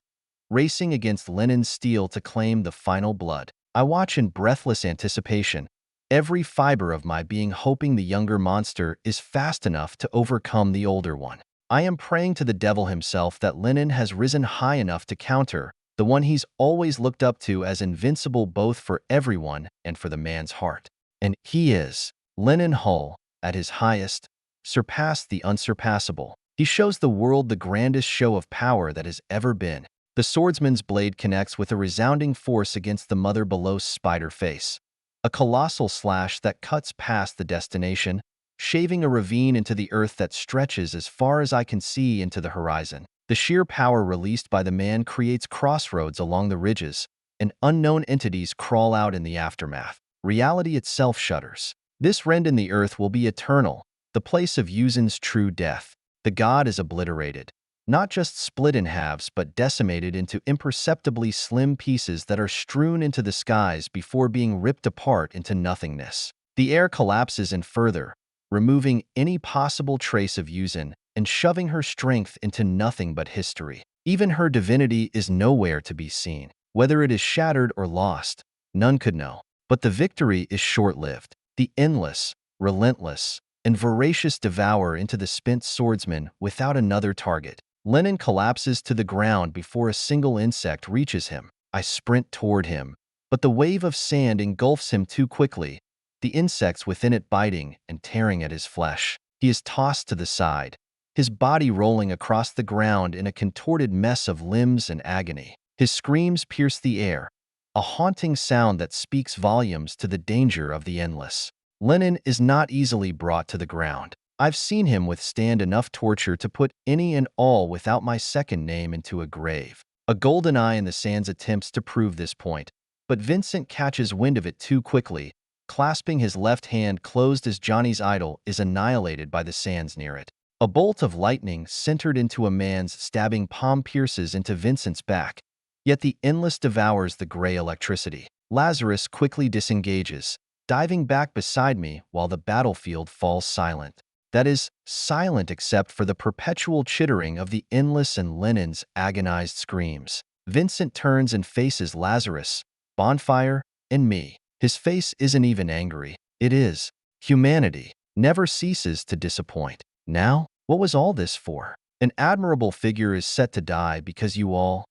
racing against Lennon's steel to claim the final blood. I watch in breathless anticipation, every fiber of my being hoping the younger monster is fast enough to overcome the older one. I am praying to the devil himself that Lennon has risen high enough to counter the one he's always looked up to as invincible both for everyone and for the man's heart. And he is. Lennon Hull, at his highest, surpassed the unsurpassable. He shows the world the grandest show of power that has ever been. The swordsman's blade connects with a resounding force against the mother below's spider face. A colossal slash that cuts past the destination, shaving a ravine into the earth that stretches as far as I can see into the horizon. The sheer power released by the man creates crossroads along the ridges, and unknown entities crawl out in the aftermath. Reality itself shudders. This rend in the earth will be eternal, the place of Yuzen's true death. The god is obliterated, not just split in halves but decimated into imperceptibly slim pieces that are strewn into the skies before being ripped apart into nothingness. The air collapses in further, removing any possible trace of Yuzen and shoving her strength into nothing but history. Even her divinity is nowhere to be seen. Whether it is shattered or lost, none could know. But the victory is short-lived. The endless, relentless, and voracious devour into the spent swordsman without another target. Lennon collapses to the ground before a single insect reaches him. I sprint toward him, but the wave of sand engulfs him too quickly, the insects within it biting and tearing at his flesh. He is tossed to the side, his body rolling across the ground in a contorted mess of limbs and agony. His screams pierce the air, a haunting sound that speaks volumes to the danger of the endless. Lennon is not easily brought to the ground. I've seen him withstand enough torture to put any and all without my second name into a grave. A golden eye in the sands attempts to prove this point, but Vincent catches wind of it too quickly, clasping his left hand closed as Johnny's idol is annihilated by the sands near it. A bolt of lightning centered into a man's stabbing palm pierces into Vincent's back, yet the endless devours the gray electricity. Lazarus quickly disengages, diving back beside me while the battlefield falls silent. That is, silent except for the perpetual chittering of the endless and Lennon's agonized screams. Vincent turns and faces Lazarus, Bonfire, and me. His face isn't even angry. It is. Humanity never ceases to disappoint. Now, what was all this for? An admirable figure is set to die because you all…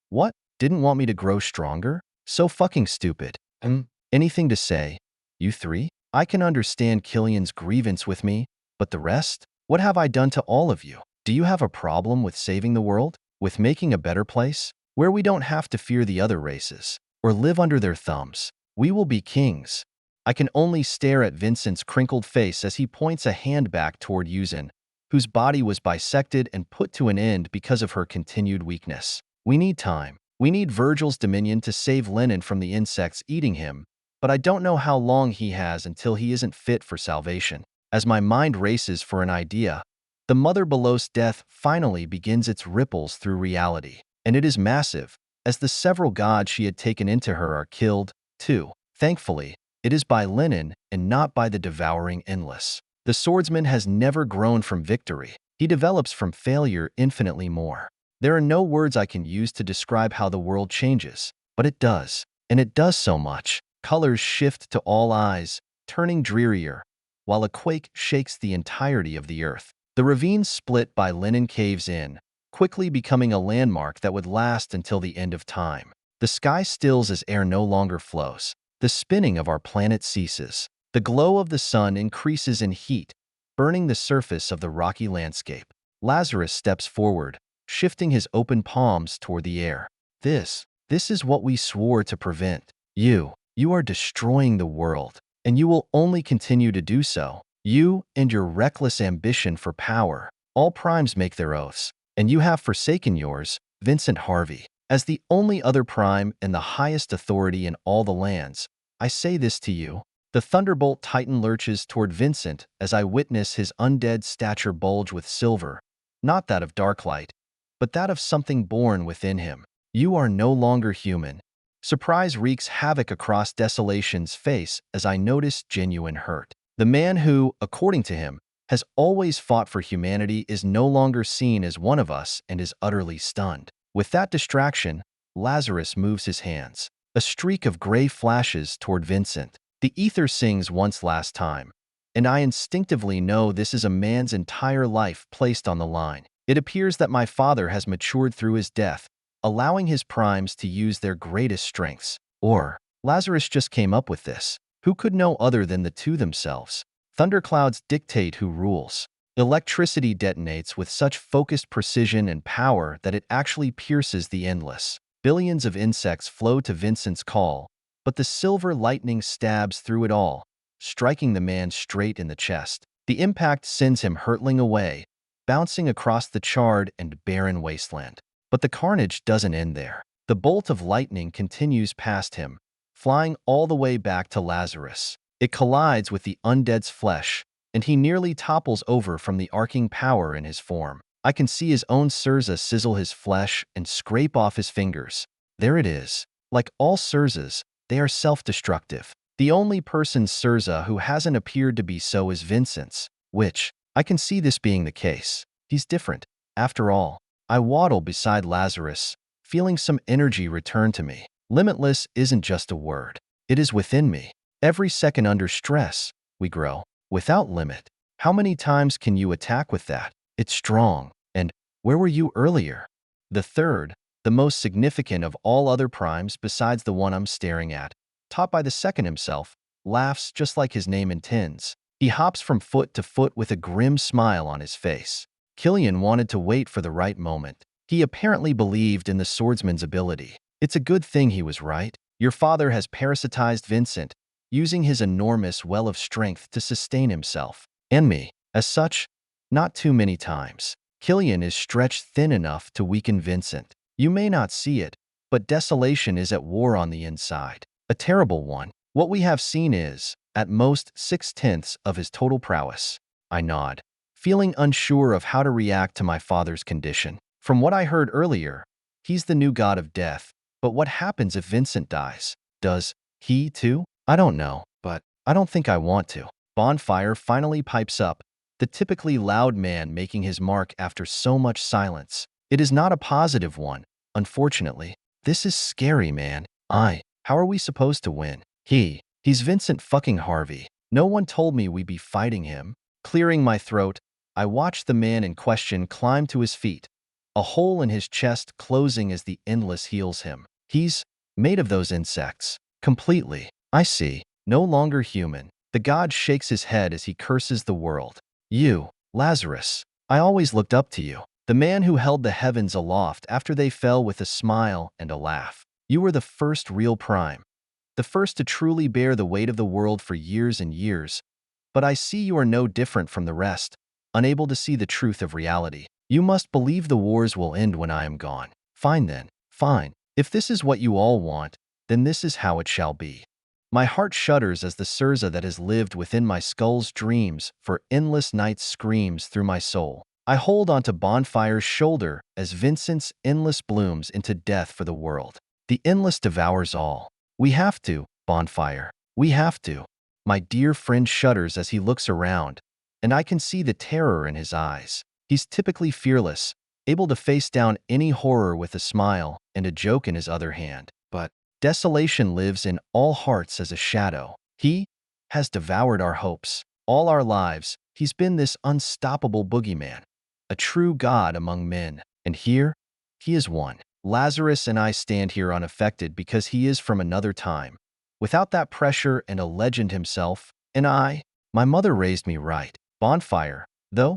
What? Didn't want me to grow stronger? So fucking stupid. Anything to say? You three? I can understand Killian's grievance with me, but the rest? What have I done to all of you? Do you have a problem with saving the world? With making a better place? Where we don't have to fear the other races, or live under their thumbs? We will be kings. I can only stare at Vincent's crinkled face as he points a hand back toward Yuzin, whose body was bisected and put to an end because of her continued weakness. We need time. We need Virgil's dominion to save Lennon from the insects eating him, but I don't know how long he has until he isn't fit for salvation. As my mind races for an idea, the Mother Below's death finally begins its ripples through reality, and it is massive, as the several gods she had taken into her are killed, too. Thankfully, it is by Lennon and not by the devouring endless. The swordsman has never grown from victory. He develops from failure infinitely more. There are no words I can use to describe how the world changes, but it does, and it does so much. Colors shift to all eyes, turning drearier, while a quake shakes the entirety of the earth. The ravine split by Lennon caves in, quickly becoming a landmark that would last until the end of time. The sky stills as air no longer flows. The spinning of our planet ceases. The glow of the sun increases in heat, burning the surface of the rocky landscape. Lazarus steps forward, shifting his open palms toward the air. This is what we swore to prevent. You are destroying the world, and you will only continue to do so. You and your reckless ambition for power. All primes make their oaths, and you have forsaken yours, Vincent Harvey. As the only other prime and the highest authority in all the lands, I say this to you. The Thunderbolt Titan lurches toward Vincent as I witness his undead stature bulge with silver, not that of darklight, but that of something born within him. You are no longer human. Surprise wreaks havoc across Desolation's face as I notice genuine hurt. The man who, according to him, has always fought for humanity is no longer seen as one of us and is utterly stunned. With that distraction, Lazarus moves his hands. A streak of gray flashes toward Vincent. The ether sings once last time, and I instinctively know this is a man's entire life placed on the line. It appears that my father has matured through his death, allowing his primes to use their greatest strengths. Or, Lazarus just came up with this. Who could know other than the two themselves? Thunderclouds dictate who rules. Electricity detonates with such focused precision and power that it actually pierces the endless. Billions of insects flow to Vincent's call, but the silver lightning stabs through it all, striking the man straight in the chest. The impact sends him hurtling away, bouncing across the charred and barren wasteland. But the carnage doesn't end there. The bolt of lightning continues past him, flying all the way back to Lazarus. It collides with the undead's flesh, and he nearly topples over from the arcing power in his form. I can see his own Sirza sizzle his flesh and scrape off his fingers. There it is. Like all Sirzas, they are self-destructive. The only person's Sirza who hasn't appeared to be so is Vincent's, which, I can see this being the case. He's different. After all, I waddle beside Lazarus, feeling some energy return to me. Limitless isn't just a word. It is within me. Every second under stress, we grow. Without limit. How many times can you attack with that? It's strong. And where were you earlier? The third, the most significant of all other primes besides the one I'm staring at, taught by the second himself, laughs just like his name intends. He hops from foot to foot with a grim smile on his face. Killian wanted to wait for the right moment. He apparently believed in the swordsman's ability. It's a good thing he was right. Your father has parasitized Vincent, using his enormous well of strength to sustain himself. And me. As such, not too many times. Killian is stretched thin enough to weaken Vincent. You may not see it, but Desolation is at war on the inside. A terrible one. What we have seen is, at most, 6/10 of his total prowess. I nod, feeling unsure of how to react to my father's condition. From what I heard earlier, he's the new god of death. But what happens if Vincent dies? Does he too? I don't know, but I don't think I want to. Bonfire finally pipes up, the typically loud man making his mark after so much silence. It is not a positive one, unfortunately. This is scary, man. How are we supposed to win? He's Vincent fucking Harvey. No one told me we'd be fighting him. Clearing my throat, I watched the man in question climb to his feet, a hole in his chest closing as the endless heals him. He's made of those insects. Completely. I see. No longer human. The god shakes his head as he curses the world. You, Lazarus. I always looked up to you. The man who held the heavens aloft after they fell with a smile and a laugh. You were the first real prime. The first to truly bear the weight of the world for years and years. But I see you are no different from the rest, unable to see the truth of reality. You must believe the wars will end when I am gone. Fine then, fine. If this is what you all want, then this is how it shall be. My heart shudders as the Sirza that has lived within my skull's dreams for endless nights screams through my soul. I hold onto Bonfire's shoulder as Vincent's endless blooms into death for the world. The endless devours all. We have to, Bonfire. We have to. My dear friend shudders as he looks around, and I can see the terror in his eyes. He's typically fearless, able to face down any horror with a smile and a joke in his other hand. But desolation lives in all hearts as a shadow. He has devoured our hopes. All our lives, he's been this unstoppable boogeyman, a true god among men. And here, he is one. Lazarus and I stand here unaffected because he is from another time, without that pressure and a legend himself. And my mother raised me right. Bonfire, though,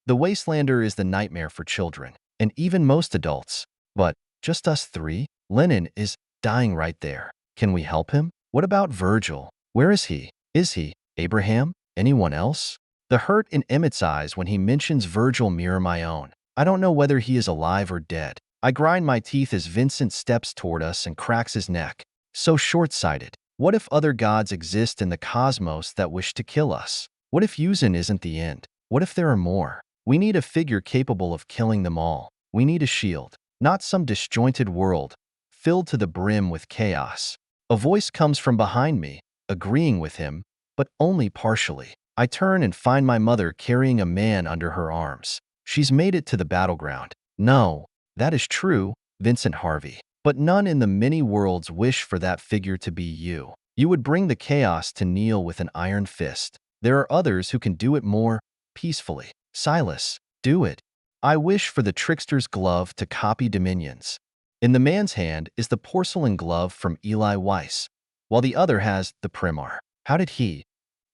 the Wastelander is the nightmare for children, and even most adults. But just us three? Lennon is dying right there. Can we help him? What about Virgil? Where is he? Is he Abraham? Anyone else? The hurt in Emmett's eyes when he mentions Virgil mirror my own. I don't know whether he is alive or dead. I grind my teeth as Vincent steps toward us and cracks his neck. So short-sighted. What if other gods exist in the cosmos that wish to kill us? What if Yuzin isn't the end? What if there are more? We need a figure capable of killing them all. We need a shield, not some disjointed world, filled to the brim with chaos. A voice comes from behind me, agreeing with him, but only partially. I turn and find my mother carrying a man under her arms. She's made it to the battleground. No, that is true, Vincent Harvey. But none in the many worlds wish for that figure to be you. You would bring the chaos to kneel with an iron fist. There are others who can do it more peacefully. Silas, do it. I wish for the trickster's glove to copy dominions. In the man's hand is the porcelain glove from Eli Weiss, while the other has the primar. How did he?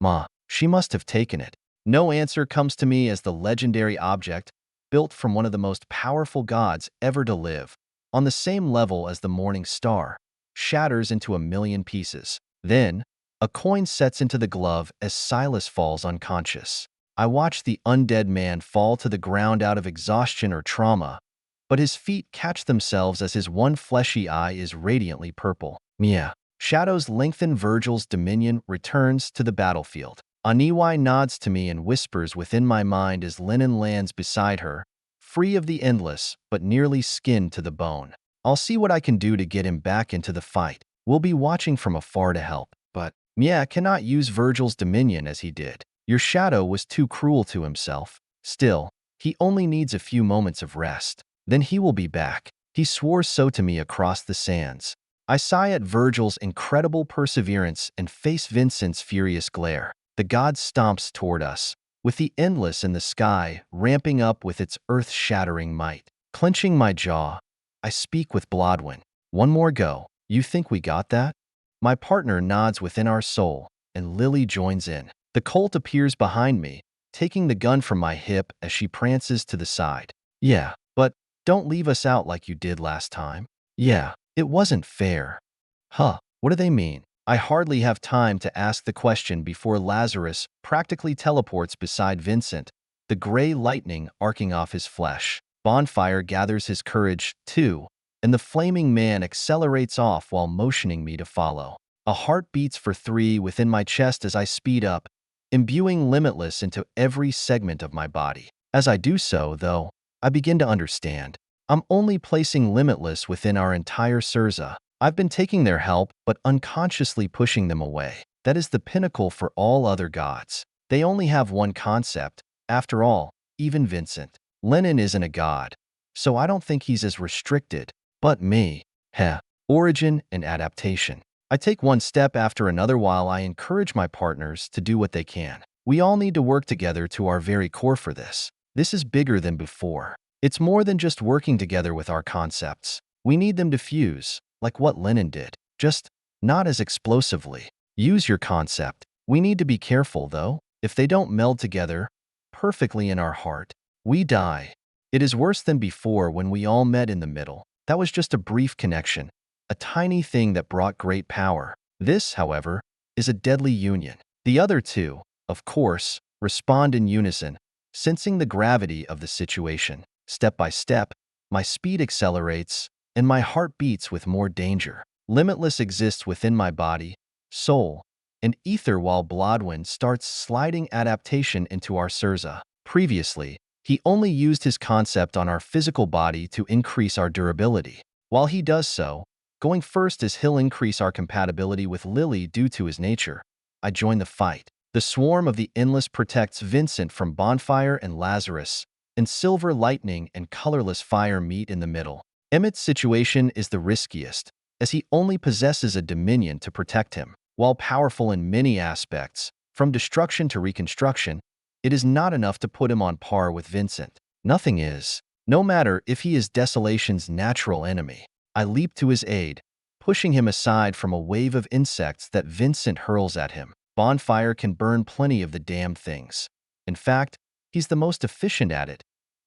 Ma, she must have taken it. No answer comes to me as the legendary object, built from one of the most powerful gods ever to live, on the same level as the morning star, shatters into a million pieces. Then, a coin sets into the glove as Silas falls unconscious. I watch the undead man fall to the ground out of exhaustion or trauma, but his feet catch themselves as his one fleshy eye is radiantly purple. Mia. Shadows lengthen. Virgil's dominion returns to the battlefield. Aniwai nods to me and whispers within my mind as Lennon lands beside her, free of the endless, but nearly skinned to the bone. I'll see what I can do to get him back into the fight. We'll be watching from afar to help. But Mia cannot use Virgil's dominion as he did. Your shadow was too cruel to himself. Still, he only needs a few moments of rest. Then he will be back. He swore so to me across the sands. I sigh at Virgil's incredible perseverance and face Vincent's furious glare. The god stomps toward us, with the endless in the sky ramping up with its earth-shattering might. Clenching my jaw, I speak with Blodwyn. One more go. You think we got that? My partner nods within our soul, and Lily joins in. The colt appears behind me, taking the gun from my hip as she prances to the side. Yeah, but don't leave us out like you did last time. Yeah, it wasn't fair. Huh, what do they mean? I hardly have time to ask the question before Lazarus practically teleports beside Vincent, the gray lightning arcing off his flesh. Bonfire gathers his courage, too, and the flaming man accelerates off while motioning me to follow. A heart beats for 3 within my chest as I speed up, imbuing limitless into every segment of my body. As I do so, though, I begin to understand. I'm only placing limitless within our entire Sirza. I've been taking their help, but unconsciously pushing them away. That is the pinnacle for all other gods. They only have one concept. After all, even Vincent. Lennon isn't a god, so I don't think he's as restricted. But me. Heh. Origin and adaptation. I take one step after another while I encourage my partners to do what they can. We all need to work together to our very core for this. This is bigger than before. It's more than just working together with our concepts. We need them to fuse, like what Lennon did, just not as explosively. Use your concept. We need to be careful, though. If they don't meld together perfectly in our heart, we die. It is worse than before when we all met in the middle. That was just a brief connection, a tiny thing that brought great power. This, however, is a deadly union. The other two, of course, respond in unison, sensing the gravity of the situation. Step by step, my speed accelerates, and my heart beats with more danger. Limitless exists within my body, soul, and ether while Blodwyn starts sliding adaptation into our Surza. Previously, he only used his concept on our physical body to increase our durability. While he does so, going first is he'll increase our compatibility with Lily due to his nature. I join the fight. The swarm of the Endless protects Vincent from Bonfire and Lazarus, and Silver Lightning and Colorless Fire meet in the middle. Emmett's situation is the riskiest, as he only possesses a dominion to protect him. While powerful in many aspects, from destruction to reconstruction, it is not enough to put him on par with Vincent. Nothing is. No matter if he is Desolation's natural enemy. I leap to his aid, pushing him aside from a wave of insects that Vincent hurls at him. Bonfire can burn plenty of the damned things. In fact, he's the most efficient at it,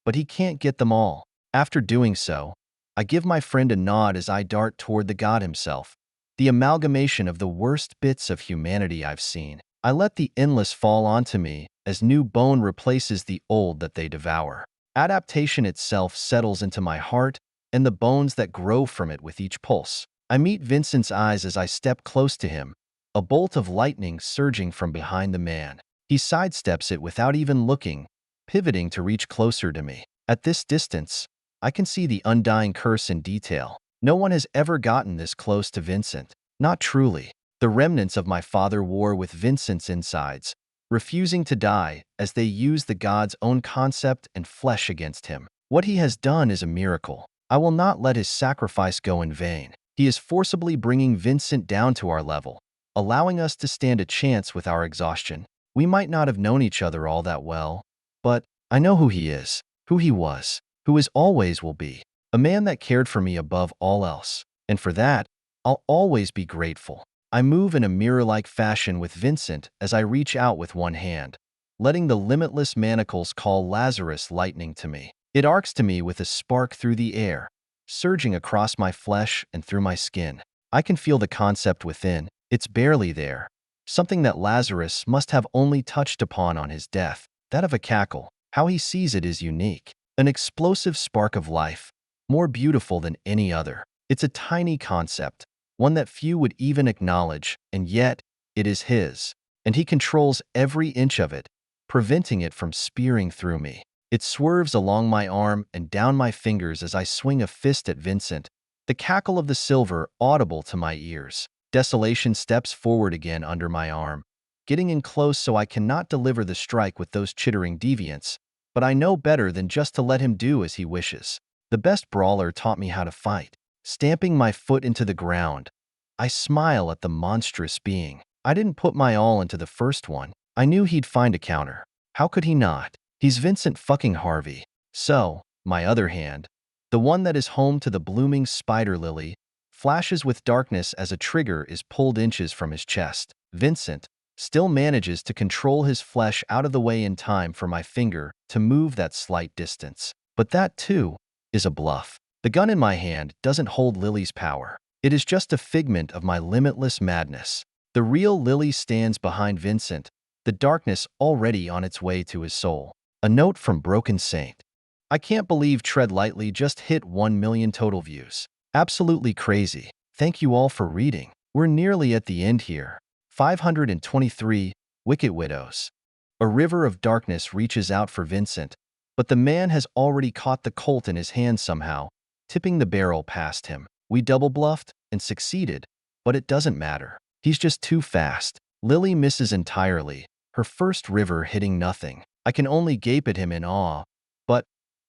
but he can't get them all. After doing so, I give my friend a nod as I dart toward the god himself, the amalgamation of the worst bits of humanity I've seen. I let the Endless fall onto me as new bone replaces the old that they devour. Adaptation itself settles into my heart and the bones that grow from it with each pulse. I meet Vincent's eyes as I step close to him, a bolt of lightning surging from behind the man. He sidesteps it without even looking, pivoting to reach closer to me. At this distance, I can see the undying curse in detail. No one has ever gotten this close to Vincent. Not truly. The remnants of my father war with Vincent's insides, refusing to die as they use the god's own concept and flesh against him. What he has done is a miracle. I will not let his sacrifice go in vain. He is forcibly bringing Vincent down to our level, allowing us to stand a chance with our exhaustion. We might not have known each other all that well, but I know who he is, who he was, who is always will be. A man that cared for me above all else. And for that, I'll always be grateful. I move in a mirror-like fashion with Vincent as I reach out with one hand, letting the limitless manacles call Lazarus lightning to me. It arcs to me with a spark through the air, surging across my flesh and through my skin. I can feel the concept within. It's barely there. Something that Lazarus must have only touched upon on his death. That of a cackle. How he sees it is unique. An explosive spark of life, more beautiful than any other. It's a tiny concept, one that few would even acknowledge, and yet it is his. And he controls every inch of it, preventing it from spearing through me. It swerves along my arm and down my fingers as I swing a fist at Vincent, the cackle of the silver audible to my ears. Desolation steps forward again under my arm, getting in close so I cannot deliver the strike with those chittering deviants, but I know better than just to let him do as he wishes. The best brawler taught me how to fight. Stamping my foot into the ground, I smile at the monstrous being. I didn't put my all into the first one. I knew he'd find a counter. How could he not? He's Vincent fucking Harvey. So, my other hand, the one that is home to the blooming spider lily, flashes with darkness as a trigger is pulled inches from his chest. Vincent still manages to control his flesh out of the way in time for my finger to move that slight distance. But that, too, is a bluff. The gun in my hand doesn't hold Lily's power. It is just a figment of my limitless madness. The real Lily stands behind Vincent, the darkness already on its way to his soul. A note from Broken Saint. I can't believe Tread Lightly just hit 1 million total views. Absolutely crazy. Thank you all for reading. We're nearly at the end here. 523, Wicked Widows. A river of darkness reaches out for Vincent, but the man has already caught the Colt in his hand somehow, tipping the barrel past him. We double-bluffed and succeeded, but it doesn't matter. He's just too fast. Lily misses entirely, her first river hitting nothing. I can only gape at him in awe, but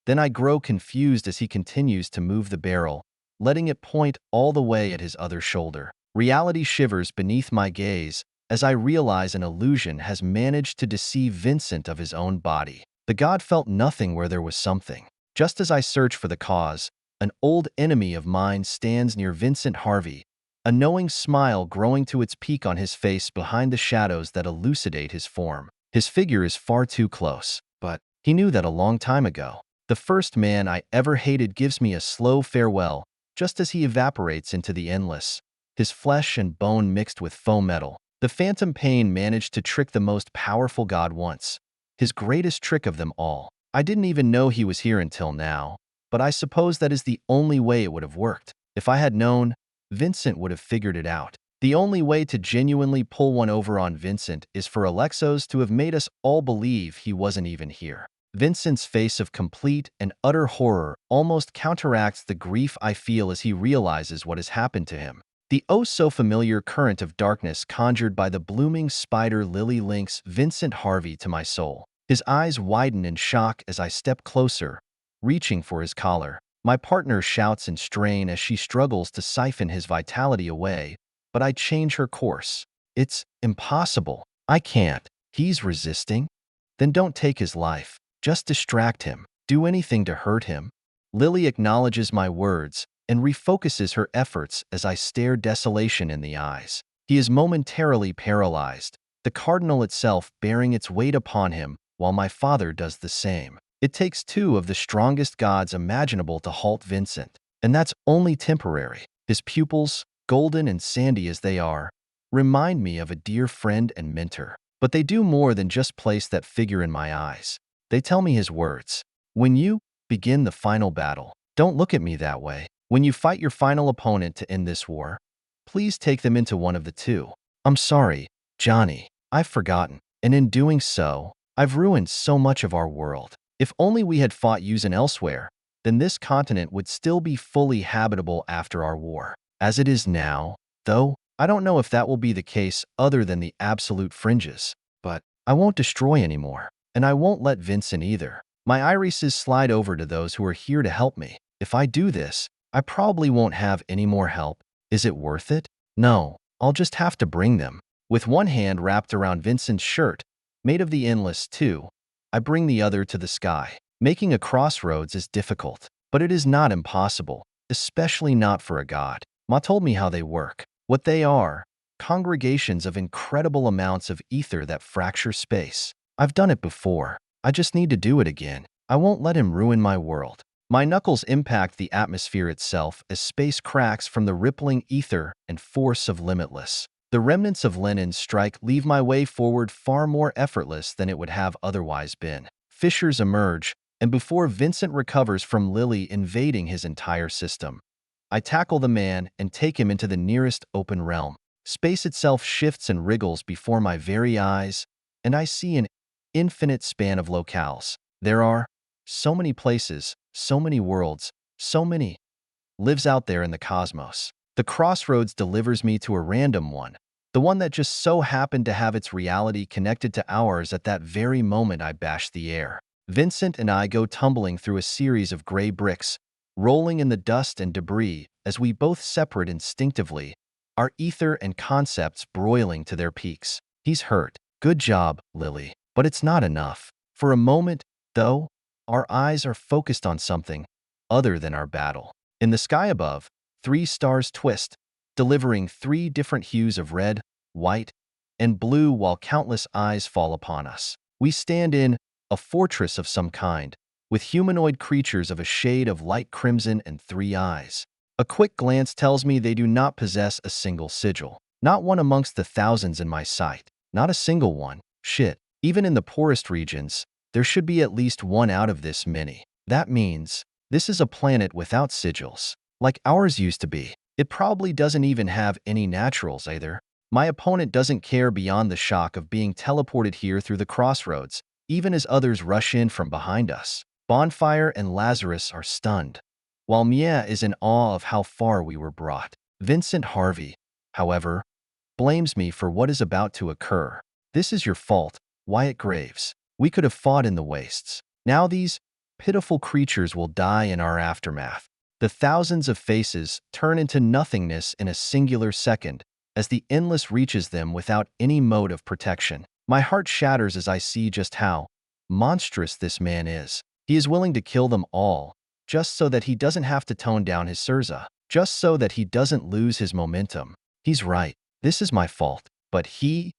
then I grow confused as he continues to move the barrel, letting it point all the way at his other shoulder. Reality shivers beneath my gaze as I realize an illusion has managed to deceive Vincent of his own body. The god felt nothing where there was something. Just as I search for the cause, an old enemy of mine stands near Vincent Harvey, a knowing smile growing to its peak on his face behind the shadows that elucidate his form. His figure is far too close, but he knew that a long time ago. The first man I ever hated gives me a slow farewell, just as he evaporates into the endless, his flesh and bone mixed with foam metal. The phantom pain managed to trick the most powerful god once, his greatest trick of them all. I didn't even know he was here until now, but I suppose that is the only way it would have worked. If I had known, Vincent would have figured it out. The only way to genuinely pull one over on Vincent is for Alexos to have made us all believe he wasn't even here. Vincent's face of complete and utter horror almost counteracts the grief I feel as he realizes what has happened to him. The oh-so-familiar current of darkness conjured by the blooming spider lily links Vincent Harvey to my soul. His eyes widen in shock as I step closer, reaching for his collar. My partner shouts in strain as she struggles to siphon his vitality away, but I change her course. It's impossible. I can't. He's resisting? Then don't take his life. Just distract him. Do anything to hurt him. Lily acknowledges my words and refocuses her efforts as I stare desolation in the eyes. He is momentarily paralyzed, the cardinal itself bearing its weight upon him while my father does the same. It takes two of the strongest gods imaginable to halt Vincent, and that's only temporary. His pupils, golden and sandy as they are, remind me of a dear friend and mentor. But they do more than just place that figure in my eyes. They tell me his words. When you begin the final battle, don't look at me that way. When you fight your final opponent to end this war, please take them into one of the two. I'm sorry, Johnny. I've forgotten. And in doing so, I've ruined so much of our world. If only we had fought Yuuzhan elsewhere, then this continent would still be fully habitable after our war. As it is now, though, I don't know if that will be the case other than the absolute fringes. But I won't destroy anymore. And I won't let Vincent either. My irises slide over to those who are here to help me. If I do this, I probably won't have any more help. Is it worth it? No, I'll just have to bring them. With one hand wrapped around Vincent's shirt, made of the endless too, I bring the other to the sky. Making a crossroads is difficult, but it is not impossible, especially not for a god. Ma told me how they work. What they are, congregations of incredible amounts of ether that fracture space. I've done it before. I just need to do it again. I won't let him ruin my world. My knuckles impact the atmosphere itself as space cracks from the rippling ether and force of limitless. The remnants of Lenin's strike leave my way forward far more effortless than it would have otherwise been. Fissures emerge, and before Vincent recovers from Lily invading his entire system, I tackle the man and take him into the nearest open realm. Space itself shifts and wriggles before my very eyes, and I see an infinite span of locales. There are so many places, so many worlds, so many lives out there in the cosmos. The crossroads delivers me to a random one, the one that just so happened to have its reality connected to ours at that very moment I bashed the air. Vincent and I go tumbling through a series of gray bricks, rolling in the dust and debris as we both separate instinctively, our ether and concepts broiling to their peaks. He's hurt. Good job, Lily. But it's not enough. For a moment, though, our eyes are focused on something other than our battle. In the sky above, 3 stars twist, delivering 3 different hues of red, white, and blue while countless eyes fall upon us. We stand in a fortress of some kind, with humanoid creatures of a shade of light crimson and 3 eyes. A quick glance tells me they do not possess a single sigil. Not one amongst the thousands in my sight. Not a single one. Shit. Even in the poorest regions, there should be at least one out of this many. That means this is a planet without sigils, like ours used to be. It probably doesn't even have any naturals either. My opponent doesn't care beyond the shock of being teleported here through the crossroads, even as others rush in from behind us. Bonfire and Lazarus are stunned, while Mia is in awe of how far we were brought. Vincent Harvey, however, blames me for what is about to occur. This is your fault, Wyatt Graves. We could have fought in the wastes. Now these pitiful creatures will die in our aftermath. The thousands of faces turn into nothingness in a singular second as the endless reaches them without any mode of protection. My heart shatters as I see just how monstrous this man is. He is willing to kill them all, just so that he doesn't have to tone down his Surza, just so that he doesn't lose his momentum. He's right. This is my fault. But he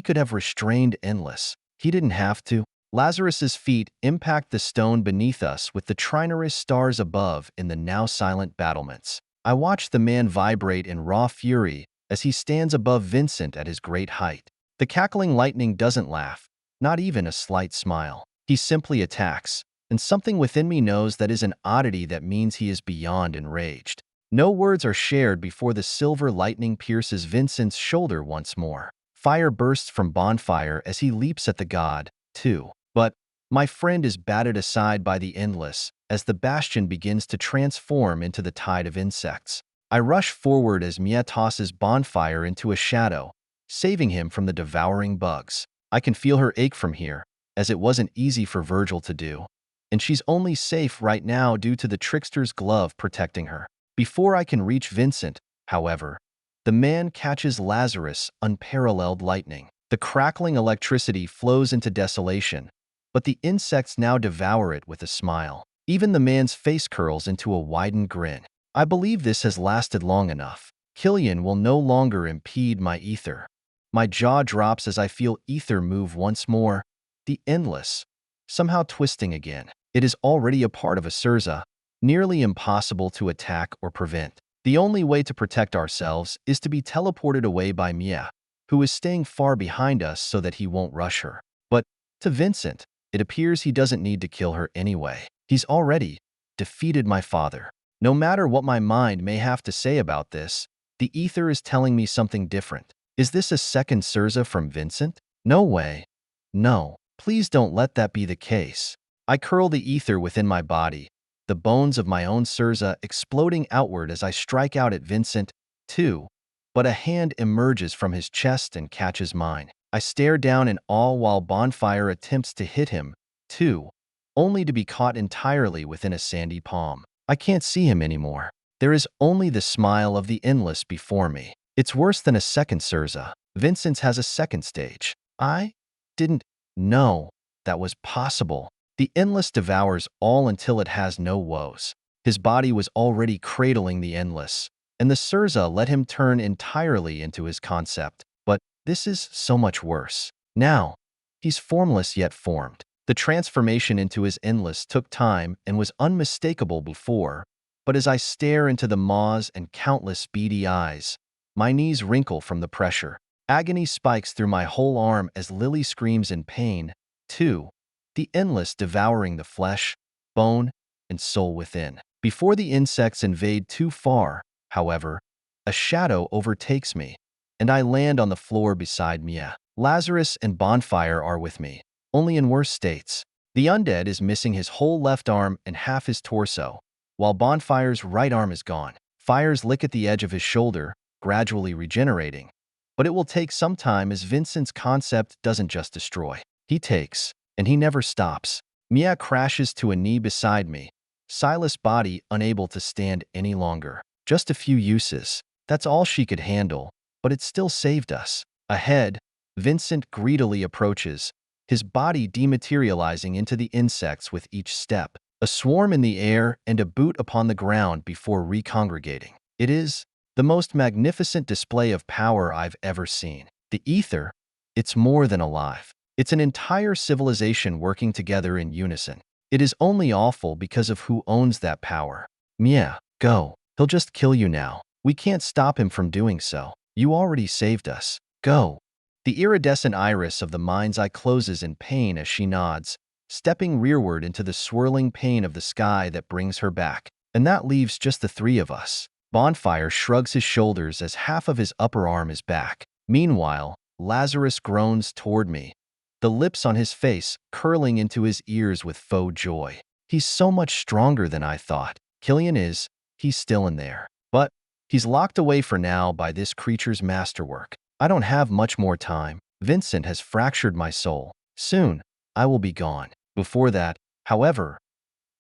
could have restrained Endless. He didn't have to. Lazarus's feet impact the stone beneath us with the treacherous stars above in the now silent battlements. I watch the man vibrate in raw fury as he stands above Vincent at his great height. The cackling lightning doesn't laugh, not even a slight smile. He simply attacks, and something within me knows that is an oddity that means he is beyond enraged. No words are shared before the silver lightning pierces Vincent's shoulder once more. Fire bursts from Bonfire as he leaps at the god, too. But my friend is batted aside by the Endless as the bastion begins to transform into the tide of insects. I rush forward as Mia tosses Bonfire into a shadow, saving him from the devouring bugs. I can feel her ache from here, as it wasn't easy for Virgil to do, and she's only safe right now due to the trickster's glove protecting her. Before I can reach Vincent, however, the man catches Lazarus' unparalleled lightning. The crackling electricity flows into desolation, but the insects now devour it with a smile. Even the man's face curls into a widened grin. I believe this has lasted long enough. Killian will no longer impede my ether. My jaw drops as I feel ether move once more, the Endless, somehow twisting again. It is already a part of a Surza, nearly impossible to attack or prevent. The only way to protect ourselves is to be teleported away by Mia, who is staying far behind us so that he won't rush her. But to Vincent, it appears he doesn't need to kill her anyway. He's already defeated my father. No matter what my mind may have to say about this, the ether is telling me something different. Is this a second Surza from Vincent? No way. No, please don't let that be the case. I curl the ether within my body, the bones of my own Surza exploding outward as I strike out at Vincent, too. But a hand emerges from his chest and catches mine. I stare down in awe while Bonfire attempts to hit him, too, only to be caught entirely within a sandy palm. I can't see him anymore. There is only the smile of the Endless before me. It's worse than a second Surza. Vincent's has a second stage. I didn't know that was possible. The Endless devours all until it has no woes. His body was already cradling the Endless, and the Surza let him turn entirely into his concept. But this is so much worse. Now, he's formless yet formed. The transformation into his Endless took time and was unmistakable before, but as I stare into the maws and countless beady eyes, my knees wrinkle from the pressure. Agony spikes through my whole arm as Lily screams in pain, too, the Endless devouring the flesh, bone, and soul within. Before the insects invade too far, however, a shadow overtakes me, and I land on the floor beside Mia. Lazarus and Bonfire are with me, only in worse states. The undead is missing his whole left arm and half his torso, while Bonfire's right arm is gone. Fires lick at the edge of his shoulder, gradually regenerating. But it will take some time as Vincent's concept doesn't just destroy. He takes, and he never stops. Mia crashes to a knee beside me, Silas' body unable to stand any longer. Just a few uses. That's all she could handle, but it still saved us. Ahead, Vincent greedily approaches, his body dematerializing into the insects with each step. A swarm in the air and a boot upon the ground before recongregating. It is the most magnificent display of power I've ever seen. The ether, it's more than alive. It's an entire civilization working together in unison. It is only awful because of who owns that power. Mia, go. He'll just kill you now. We can't stop him from doing so. You already saved us. Go. The iridescent iris of the mind's eye closes in pain as she nods, stepping rearward into the swirling pain of the sky that brings her back. And that leaves just the three of us. Bonfire shrugs his shoulders as half of his upper arm is back. Meanwhile, Lazarus groans toward me, the lips on his face curling into his ears with faux joy. He's so much stronger than I thought. Killian is, he's still in there. But he's locked away for now by this creature's masterwork. I don't have much more time. Vincent has fractured my soul. Soon, I will be gone. Before that, however,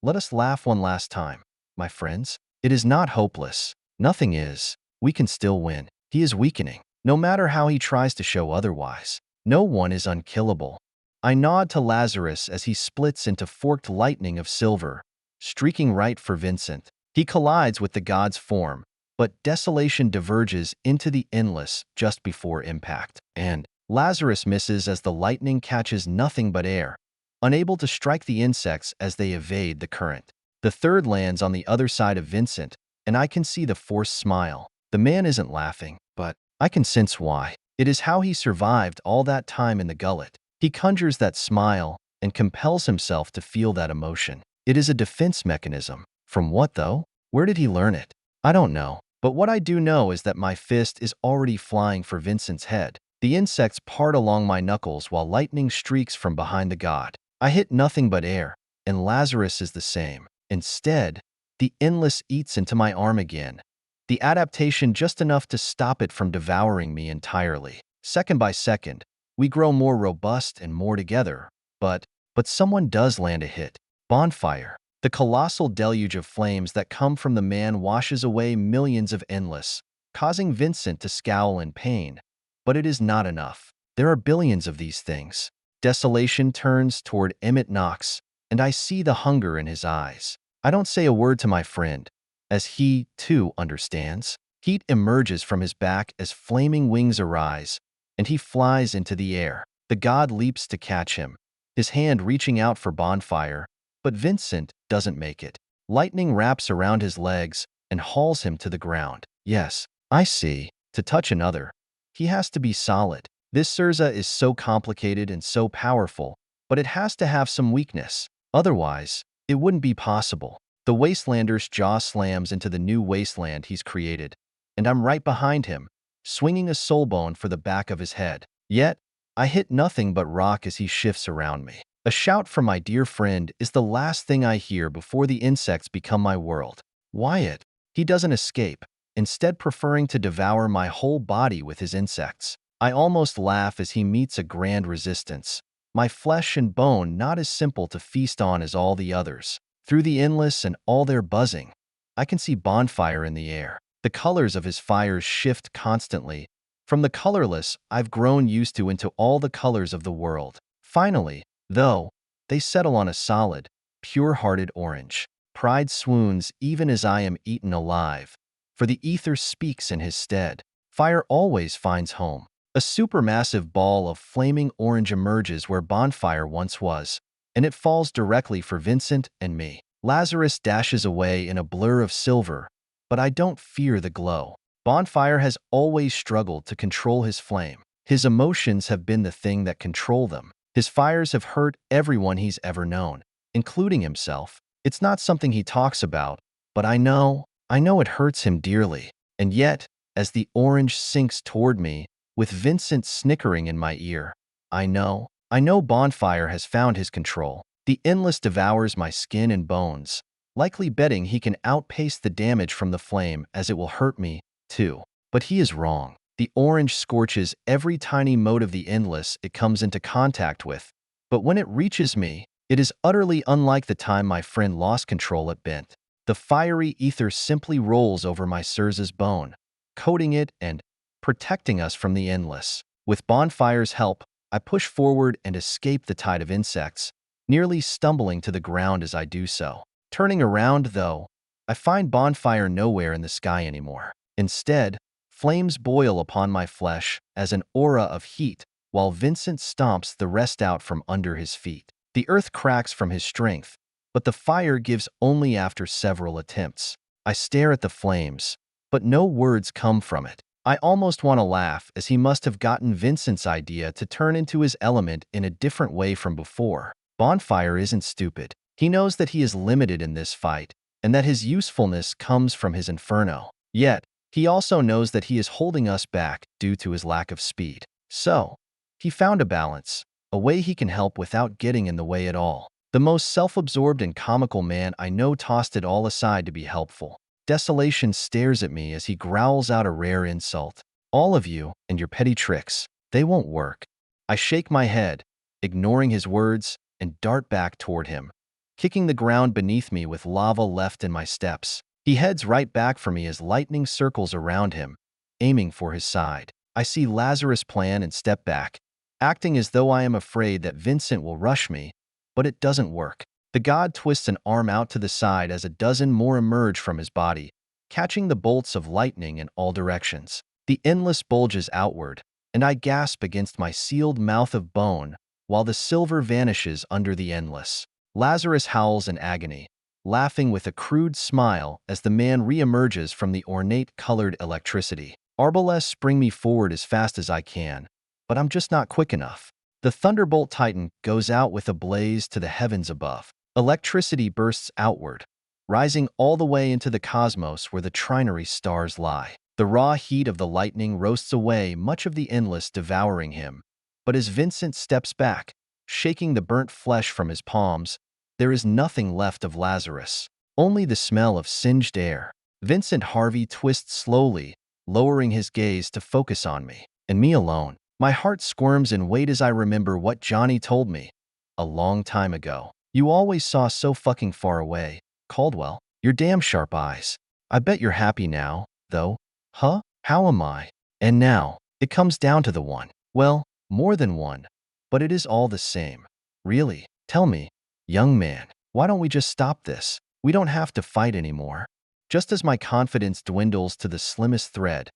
let us laugh one last time, my friends. It is not hopeless. Nothing is. We can still win. He is weakening. No matter how he tries to show otherwise. No one is unkillable. I nod to Lazarus as he splits into forked lightning of silver, streaking right for Vincent. He collides with the god's form, but desolation diverges into the endless just before impact. And Lazarus misses as the lightning catches nothing but air, unable to strike the insects as they evade the current. The third lands on the other side of Vincent, and I can see the forced smile. The man isn't laughing, but I can sense why. It is how he survived all that time in the gullet. He conjures that smile and compels himself to feel that emotion. It is a defense mechanism. From what, though? Where did he learn it? I don't know. But what I do know is that my fist is already flying for Vincent's head. The insects part along my knuckles while lightning streaks from behind the god. I hit nothing but air, and Lazarus is the same. Instead, the endless eats into my arm again. The adaptation just enough to stop it from devouring me entirely. Second by second, we grow more robust and more together. But someone does land a hit. Bonfire. The colossal deluge of flames that come from the man washes away millions of endless, causing Vincent to scowl in pain. But it is not enough. There are billions of these things. Desolation turns toward Emmett Knox, and I see the hunger in his eyes. I don't say a word to my friend, as he, too, understands. Heat emerges from his back as flaming wings arise, and he flies into the air. The god leaps to catch him, his hand reaching out for Bonfire, but Vincent doesn't make it. Lightning wraps around his legs and hauls him to the ground. Yes, I see. To touch another, he has to be solid. This Sirza is so complicated and so powerful, but it has to have some weakness. Otherwise, it wouldn't be possible. The Wastelander's jaw slams into the new wasteland he's created, and I'm right behind him, swinging a soulbone for the back of his head. Yet, I hit nothing but rock as he shifts around me. A shout from my dear friend is the last thing I hear before the insects become my world. Wyatt. He doesn't escape, instead preferring to devour my whole body with his insects. I almost laugh as he meets a grand resistance. My flesh and bone not as simple to feast on as all the others. Through the endless and all their buzzing, I can see Bonfire in the air. The colors of his fires shift constantly, from the colorless I've grown used to into all the colors of the world. Finally, though, they settle on a solid, pure-hearted orange. Pride swoons even as I am eaten alive, for the ether speaks in his stead. Fire always finds home. A supermassive ball of flaming orange emerges where Bonfire once was, and it falls directly for Vincent and me. Lazarus dashes away in a blur of silver, but I don't fear the glow. Bonfire has always struggled to control his flame. His emotions have been the thing that control them. His fires have hurt everyone he's ever known, including himself. It's not something he talks about, but I know it hurts him dearly. And yet, as the orange sinks toward me, with Vincent snickering in my ear, I know Bonfire has found his control. The endless devours my skin and bones, likely betting he can outpace the damage from the flame as it will hurt me, too. But he is wrong. The orange scorches every tiny mote of the endless it comes into contact with, but when it reaches me, it is utterly unlike the time my friend lost control at Bent. The fiery ether simply rolls over my Sirza's bone, coating it and protecting us from the endless. With Bonfire's help, I push forward and escape the tide of insects, nearly stumbling to the ground as I do so. Turning around, though, I find Bonfire nowhere in the sky anymore. Instead, flames boil upon my flesh as an aura of heat, while Vincent stomps the rest out from under his feet. The earth cracks from his strength, but the fire gives only after several attempts. I stare at the flames, but no words come from it. I almost want to laugh, as he must have gotten Vincent's idea to turn into his element in a different way from before. Bonfire isn't stupid. He knows that he is limited in this fight, and that his usefulness comes from his inferno. Yet, he also knows that he is holding us back due to his lack of speed. So, he found a balance, a way he can help without getting in the way at all. The most self-absorbed and comical man I know tossed it all aside to be helpful. Desolation stares at me as he growls out a rare insult. All of you and your petty tricks, they won't work. I shake my head, ignoring his words, and dart back toward him, kicking the ground beneath me with lava left in my steps. He heads right back for me as lightning circles around him, aiming for his side. I see Lazarus plan and step back, acting as though I am afraid that Vincent will rush me, but it doesn't work. The god twists an arm out to the side as a dozen more emerge from his body, catching the bolts of lightning in all directions. The endless bulges outward, and I gasp against my sealed mouth of bone while the silver vanishes under the endless. Lazarus howls in agony, laughing with a crude smile as the man re-emerges from the ornate colored electricity. Arbalest spring me forward as fast as I can, but I'm just not quick enough. The Thunderbolt Titan goes out with a blaze to the heavens above. Electricity bursts outward, rising all the way into the cosmos where the trinary stars lie. The raw heat of the lightning roasts away much of the endless, devouring him. But as Vincent steps back, shaking the burnt flesh from his palms, there is nothing left of Lazarus, only the smell of singed air. Vincent Harvey twists slowly, lowering his gaze to focus on me, and me alone. My heart squirms in weight as I remember what Johnny told me a long time ago. You always saw so fucking far away, Caldwell. Your damn sharp eyes. I bet you're happy now, though. Huh? How am I? And now, it comes down to the one. Well, more than one. But it is all the same. Really? Tell me, young man, why don't we just stop this? We don't have to fight anymore. Just as my confidence dwindles to the slimmest thread,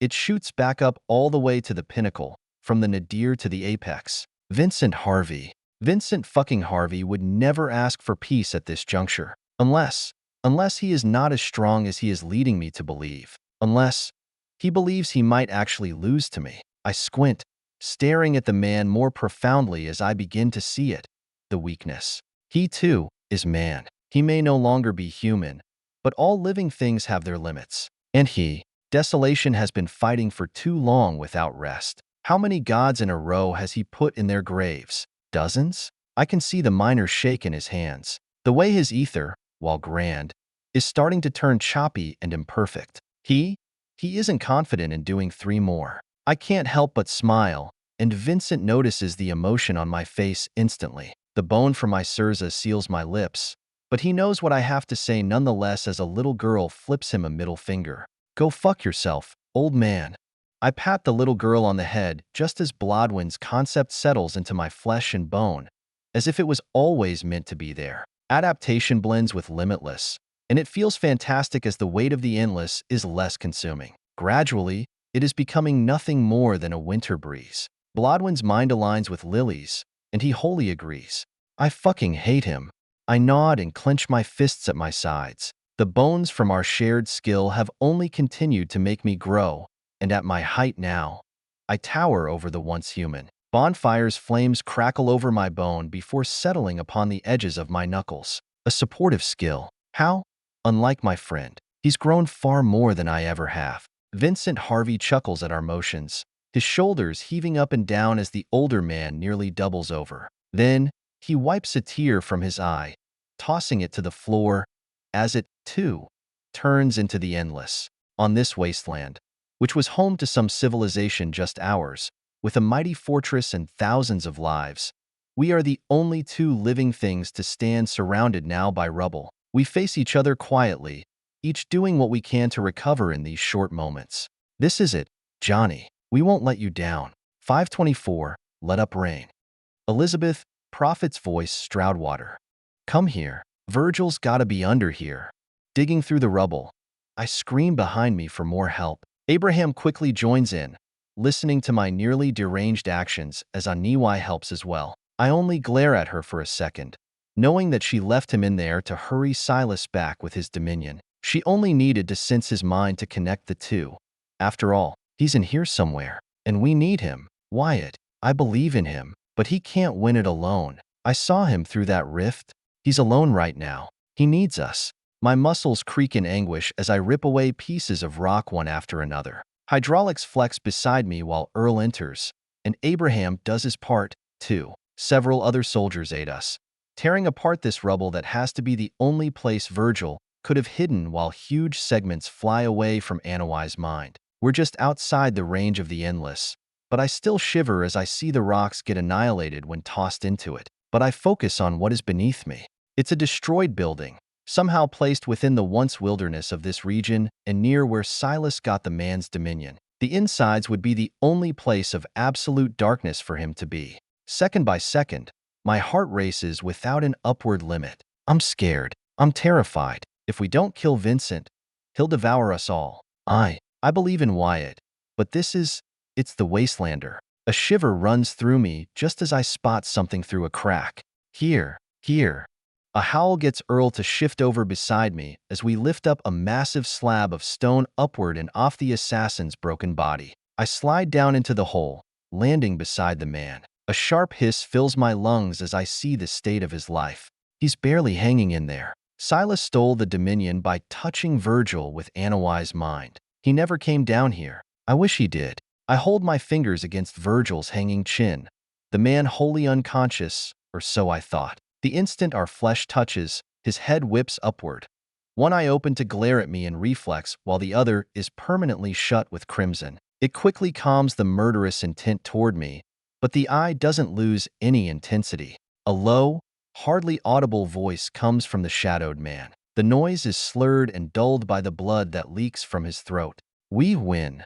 it shoots back up all the way to the pinnacle, from the nadir to the apex. Vincent Harvey. Vincent fucking Harvey would never ask for peace at this juncture. Unless he is not as strong as he is leading me to believe. Unless he believes he might actually lose to me. I squint, staring at the man more profoundly as I begin to see it. The weakness. He too is man. He may no longer be human, but all living things have their limits. And Desolation has been fighting for too long without rest. How many gods in a row has he put in their graves? Dozens? I can see the minor shake in his hands. The way his ether, while grand, is starting to turn choppy and imperfect. He isn't confident in doing 3 more. I can't help but smile, and Vincent notices the emotion on my face instantly. The bone from my Sirza seals my lips, but he knows what I have to say nonetheless as a little girl flips him a middle finger. Go fuck yourself, old man. I pat the little girl on the head just as Blodwin's concept settles into my flesh and bone, as if it was always meant to be there. Adaptation blends with limitless, and it feels fantastic as the weight of the endless is less consuming. Gradually, it is becoming nothing more than a winter breeze. Blodwin's mind aligns with Lily's, and he wholly agrees. I fucking hate him. I nod and clench my fists at my sides. The bones from our shared skill have only continued to make me grow, and at my height now, I tower over the once human. Bonfire's flames crackle over my bone before settling upon the edges of my knuckles. A supportive skill. How? Unlike my friend, he's grown far more than I ever have. Vincent Harvey chuckles at our motions, his shoulders heaving up and down as the older man nearly doubles over. Then, he wipes a tear from his eye, tossing it to the floor, as it, too, turns into the endless. On this wasteland, which was home to some civilization just ours, with a mighty fortress and thousands of lives, we are the only 2 living things to stand surrounded now by rubble. We face each other quietly, each doing what we can to recover in these short moments. This is it, Johnny. We won't let you down. 524, let up rain. Elizabeth, Prophet's voice, Stroudwater. Come here. Virgil's gotta be under here. Digging through the rubble. I scream behind me for more help. Abraham quickly joins in, listening to my nearly deranged actions as Aniwai helps as well. I only glare at her for a second, knowing that she left him in there to hurry Silas back with his dominion. She only needed to sense his mind to connect the 2. After all, he's in here somewhere, and we need him. Wyatt, I believe in him, but he can't win it alone. I saw him through that rift. He's alone right now. He needs us. My muscles creak in anguish as I rip away pieces of rock one after another. Hydraulics flex beside me while Earl enters, and Abraham does his part, too. Several other soldiers aid us, tearing apart this rubble that has to be the only place Virgil could have hidden while huge segments fly away from Aniwai's mind. We're just outside the range of the endless, but I still shiver as I see the rocks get annihilated when tossed into it. But I focus on what is beneath me. It's a destroyed building, somehow placed within the once wilderness of this region and near where Silas got the man's dominion. The insides would be the only place of absolute darkness for him to be. Second by second, my heart races without an upward limit. I'm scared. I'm terrified. If we don't kill Vincent, he'll devour us all. I believe in Wyatt, but it's the Wastelander. A shiver runs through me just as I spot something through a crack. Here. A howl gets Earl to shift over beside me as we lift up a massive slab of stone upward and off the assassin's broken body. I slide down into the hole, landing beside the man. A sharp hiss fills my lungs as I see the state of his life. He's barely hanging in there. Silas stole the Dominion by touching Virgil with Anawai's mind. He never came down here. I wish he did. I hold my fingers against Virgil's hanging chin. The man wholly unconscious, or so I thought. The instant our flesh touches, his head whips upward. One eye open to glare at me in reflex, while the other is permanently shut with crimson. It quickly calms the murderous intent toward me, but the eye doesn't lose any intensity. A low, hardly audible voice comes from the shadowed man. The noise is slurred and dulled by the blood that leaks from his throat. We win.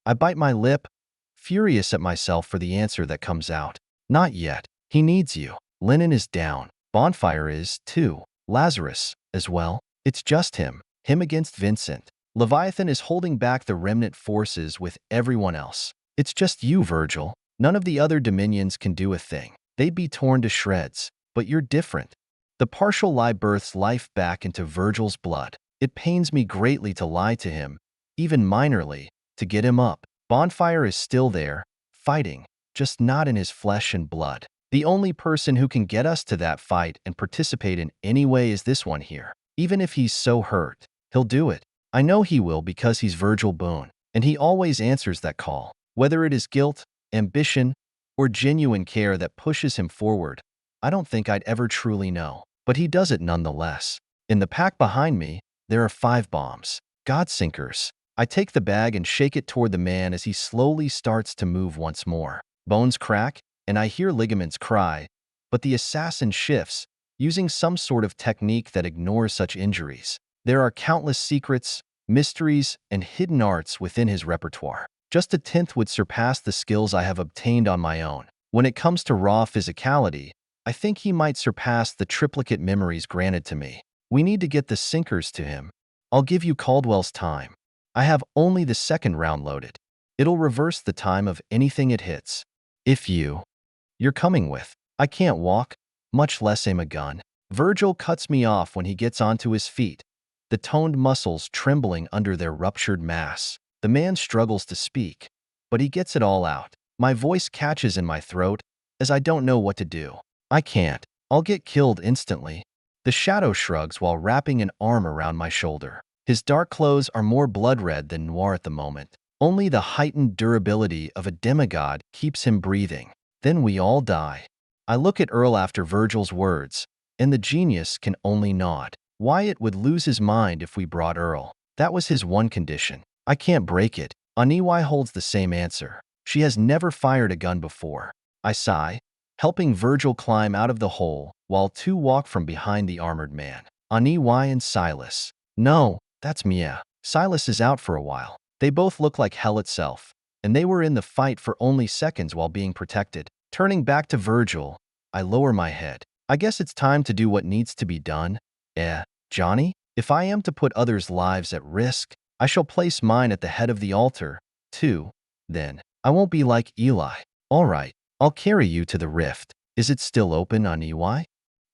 I bite my lip, furious at myself for the answer that comes out. Not yet. He needs you. Lennon is down. Bonfire is, too. Lazarus, as well. It's just him. Him against Vincent. Leviathan is holding back the remnant forces with everyone else. It's just you, Virgil. None of the other dominions can do a thing. They'd be torn to shreds. But you're different. The partial lie births life back into Virgil's blood. It pains me greatly to lie to him, even minorly, to get him up. Bonfire is still there, fighting, just not in his flesh and blood. The only person who can get us to that fight and participate in any way is this one here. Even if he's so hurt, he'll do it. I know he will because he's Virgil Boone, and he always answers that call. Whether it is guilt, ambition, or genuine care that pushes him forward, I don't think I'd ever truly know. But he does it nonetheless. In the pack behind me, there are 5 bombs. Godsinkers. I take the bag and shake it toward the man as he slowly starts to move once more. Bones crack, and I hear ligaments cry, but the assassin shifts, using some sort of technique that ignores such injuries. There are countless secrets, mysteries, and hidden arts within his repertoire. Just a tenth would surpass the skills I have obtained on my own. When it comes to raw physicality, I think he might surpass the triplicate memories granted to me. We need to get the sinkers to him. I'll give you Caldwell's time. I have only the second round loaded. It'll reverse the time of anything it hits. If you're coming with. I can't walk, much less aim a gun. Virgil cuts me off when he gets onto his feet, the toned muscles trembling under their ruptured mass. The man struggles to speak, but he gets it all out. My voice catches in my throat as I don't know what to do. I can't. I'll get killed instantly. The shadow shrugs while wrapping an arm around my shoulder. His dark clothes are more blood-red than noir at the moment. Only the heightened durability of a demigod keeps him breathing. Then we all die. I look at Earl after Virgil's words, and the genius can only nod. Wyatt would lose his mind if we brought Earl. That was his one condition. I can't break it. Anawai holds the same answer. She has never fired a gun before. I sigh, helping Virgil climb out of the hole, while 2 walk from behind the armored man. Anawai and Silas. No, that's Mia. Silas is out for a while. They both look like hell itself, and they were in the fight for only seconds while being protected. Turning back to Virgil, I lower my head. I guess it's time to do what needs to be done. Johnny? If I am to put others' lives at risk, I shall place mine at the head of the altar, too. Then, I won't be like Eli. All right, I'll carry you to the rift. Is it still open, Anawai?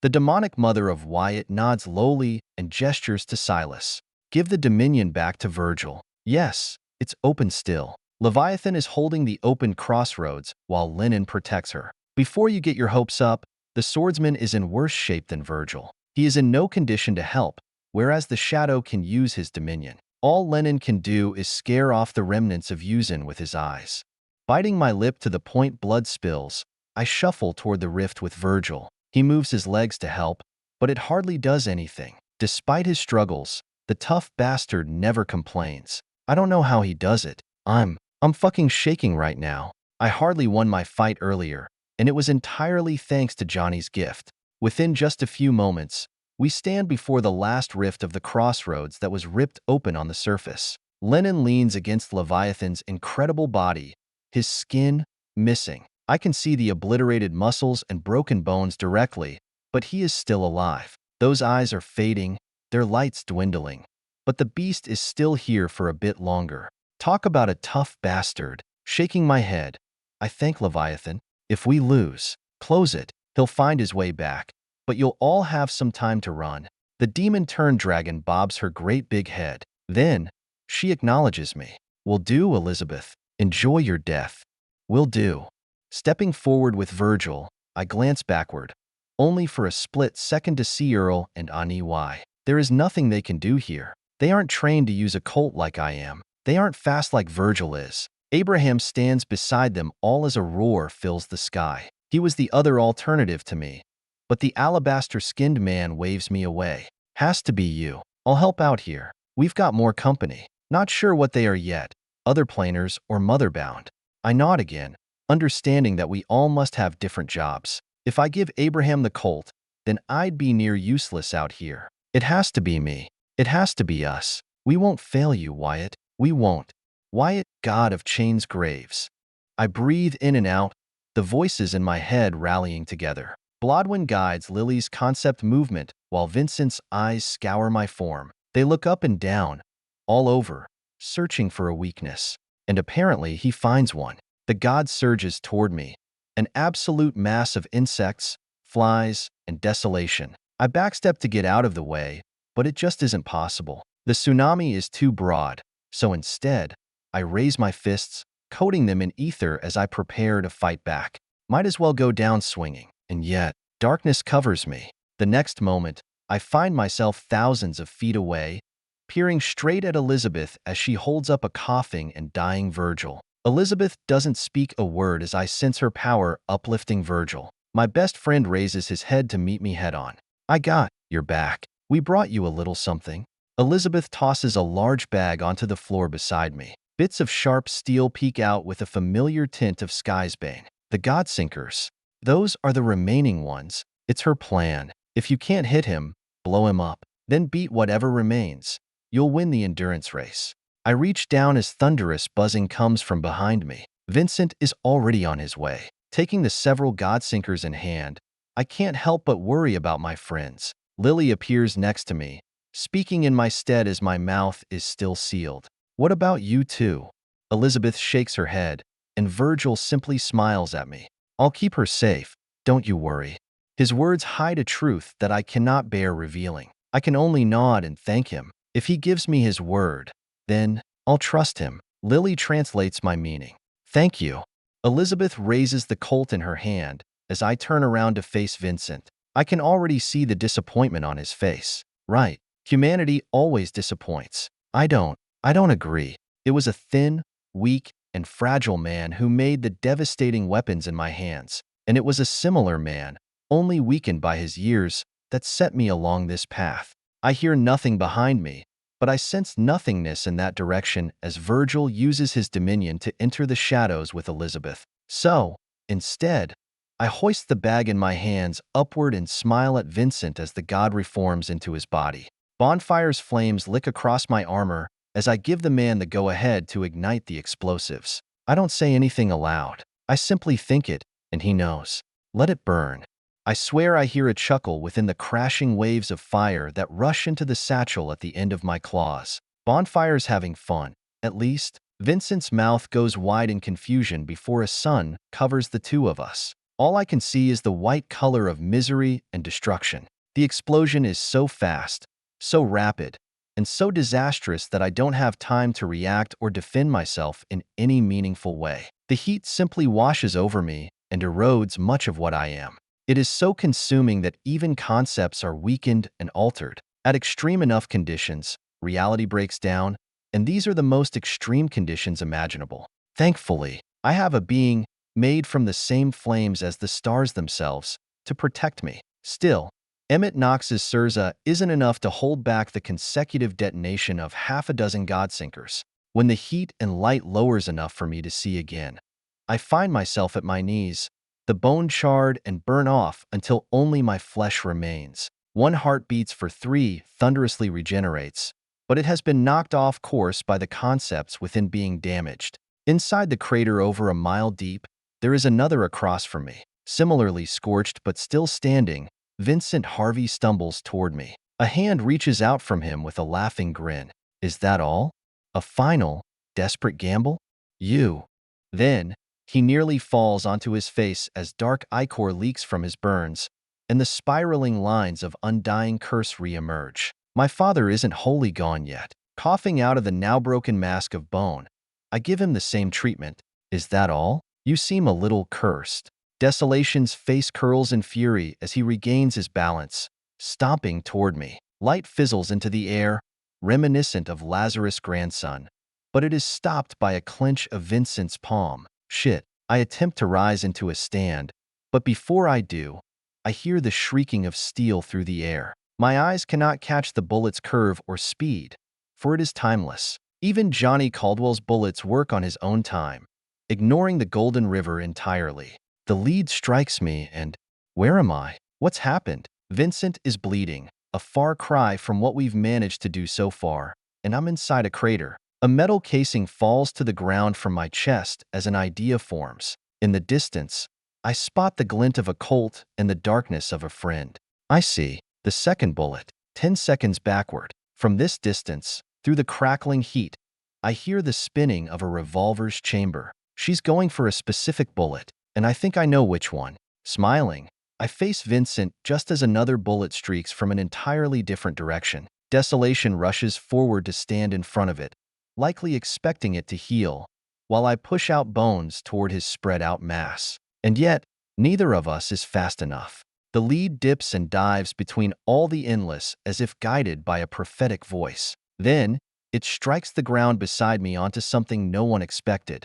The demonic mother of Wyatt nods lowly and gestures to Silas. Give the dominion back to Virgil. Yes, it's open still. Leviathan is holding the open crossroads while Lennon protects her. Before you get your hopes up, the swordsman is in worse shape than Virgil. He is in no condition to help, whereas the shadow can use his dominion. All Lennon can do is scare off the remnants of Yuzin with his eyes. Biting my lip to the point blood spills, I shuffle toward the rift with Virgil. He moves his legs to help, but it hardly does anything. Despite his struggles, the tough bastard never complains. I don't know how he does it. I'm fucking shaking right now. I hardly won my fight earlier, and it was entirely thanks to Johnny's gift. Within just a few moments, We stand before the last rift of the crossroads that was ripped open on the surface. Lennon leans against Leviathan's incredible body, his skin missing. I can see the obliterated muscles and broken bones directly, but he is still alive. Those eyes are fading, their lights dwindling. But the beast is still here for a bit longer. Talk about a tough bastard. Shaking my head, I thank Leviathan. If we lose, close it. He'll find his way back. But you'll all have some time to run. The demon-turned dragon bobs her great big head. Then, she acknowledges me. Will do, Elizabeth. Enjoy your death. Will do. Stepping forward with Virgil, I glance backward, only for a split second to see Earl and Ani Y. There is nothing they can do here. They aren't trained to use a Colt like I am. They aren't fast like Virgil is. Abraham stands beside them all as a roar fills the sky. He was the other alternative to me. But the alabaster-skinned man waves me away. Has to be you. I'll help out here. We've got more company. Not sure what they are yet. Other planers or motherbound. I nod again, understanding that we all must have different jobs. If I give Abraham the Colt, then I'd be near useless out here. It has to be me. It has to be us. We won't fail you, Wyatt. We won't. Wyatt, god of chains graves. I breathe in and out, the voices in my head rallying together. Blodwyn guides Lily's concept movement while Vincent's eyes scour my form. They look up and down, all over, searching for a weakness. And apparently he finds one. The god surges toward me, an absolute mass of insects, flies, and desolation. I backstep to get out of the way, but it just isn't possible. The tsunami is too broad, so instead, I raise my fists, coating them in ether as I prepare to fight back. Might as well go down swinging. And yet, darkness covers me. The next moment, I find myself thousands of feet away, peering straight at Elizabeth as she holds up a coughing and dying Virgil. Elizabeth doesn't speak a word as I sense her power uplifting Virgil. My best friend raises his head to meet me head-on. I got your back. We brought you a little something. Elizabeth tosses a large bag onto the floor beside me. Bits of sharp steel peek out with a familiar tint of Sky's Bane. The Godsinkers. Those are the remaining ones. It's her plan. If you can't hit him, blow him up. Then beat whatever remains. You'll win the endurance race. I reach down as thunderous buzzing comes from behind me. Vincent is already on his way. Taking the several Godsinkers in hand, I can't help but worry about my friends. Lily appears next to me, speaking in my stead as my mouth is still sealed. What about you two? Elizabeth shakes her head, and Virgil simply smiles at me. I'll keep her safe, don't you worry. His words hide a truth that I cannot bear revealing. I can only nod and thank him. If he gives me his word, then I'll trust him. Lily translates my meaning. Thank you. Elizabeth raises the Colt in her hand as I turn around to face Vincent. I can already see the disappointment on his face. Right. Humanity always disappoints. I don't agree. It was a thin, weak, and fragile man who made the devastating weapons in my hands. And it was a similar man, only weakened by his years, that set me along this path. I hear nothing behind me, but I sense nothingness in that direction as Virgil uses his dominion to enter the shadows with Elizabeth. So, instead, I hoist the bag in my hands upward and smile at Vincent as the god reforms into his body. Bonfire's flames lick across my armor as I give the man the go-ahead to ignite the explosives. I don't say anything aloud. I simply think it, and he knows. Let it burn. I swear I hear a chuckle within the crashing waves of fire that rush into the satchel at the end of my claws. Bonfire's having fun. At least, Vincent's mouth goes wide in confusion before a sun covers the two of us. All I can see is the white color of misery and destruction. The explosion is so fast, so rapid, and so disastrous that I don't have time to react or defend myself in any meaningful way. The heat simply washes over me and erodes much of what I am. It is so consuming that even concepts are weakened and altered. At extreme enough conditions, reality breaks down, and these are the most extreme conditions imaginable. Thankfully, I have a being made from the same flames as the stars themselves to protect me. Still, Emmett Knox's Sirza isn't enough to hold back the consecutive detonation of half a dozen Godsinkers. When the heat and light lowers enough for me to see again, I find myself at my knees, the bone charred and burn off until only my flesh remains. One heart beats for 3, thunderously regenerates, but it has been knocked off course by the concepts within being damaged. Inside the crater over a mile deep, there is another across from me. Similarly scorched but still standing, Vincent Harvey stumbles toward me. A hand reaches out from him with a laughing grin. Is that all? A final, desperate gamble? You. Then, he nearly falls onto his face as dark ichor leaks from his burns, and the spiraling lines of undying curse re-emerge. My father isn't wholly gone yet. Coughing out of the now broken mask of bone, I give him the same treatment. Is that all? You seem a little cursed. Desolation's face curls in fury as he regains his balance, stomping toward me. Light fizzles into the air, reminiscent of Lazarus' grandson, but it is stopped by a clench of Vincent's palm. Shit. I attempt to rise into a stand, but before I do, I hear the shrieking of steel through the air. My eyes cannot catch the bullet's curve or speed, for it is timeless. Even Johnny Caldwell's bullets work on his own time, ignoring the Golden River entirely. The lead strikes me and, where am I? What's happened? Vincent is bleeding, a far cry from what we've managed to do so far, and I'm inside a crater. A metal casing falls to the ground from my chest as an idea forms. In the distance, I spot the glint of a Colt and the darkness of a friend. I see the second bullet, 10 seconds backward. From this distance, through the crackling heat, I hear the spinning of a revolver's chamber. She's going for a specific bullet, and I think I know which one. Smiling, I face Vincent just as another bullet streaks from an entirely different direction. Desolation rushes forward to stand in front of it, likely expecting it to heal, while I push out bones toward his spread-out mass. And yet, neither of us is fast enough. The lead dips and dives between all the endless as if guided by a prophetic voice. Then, it strikes the ground beside me onto something no one expected,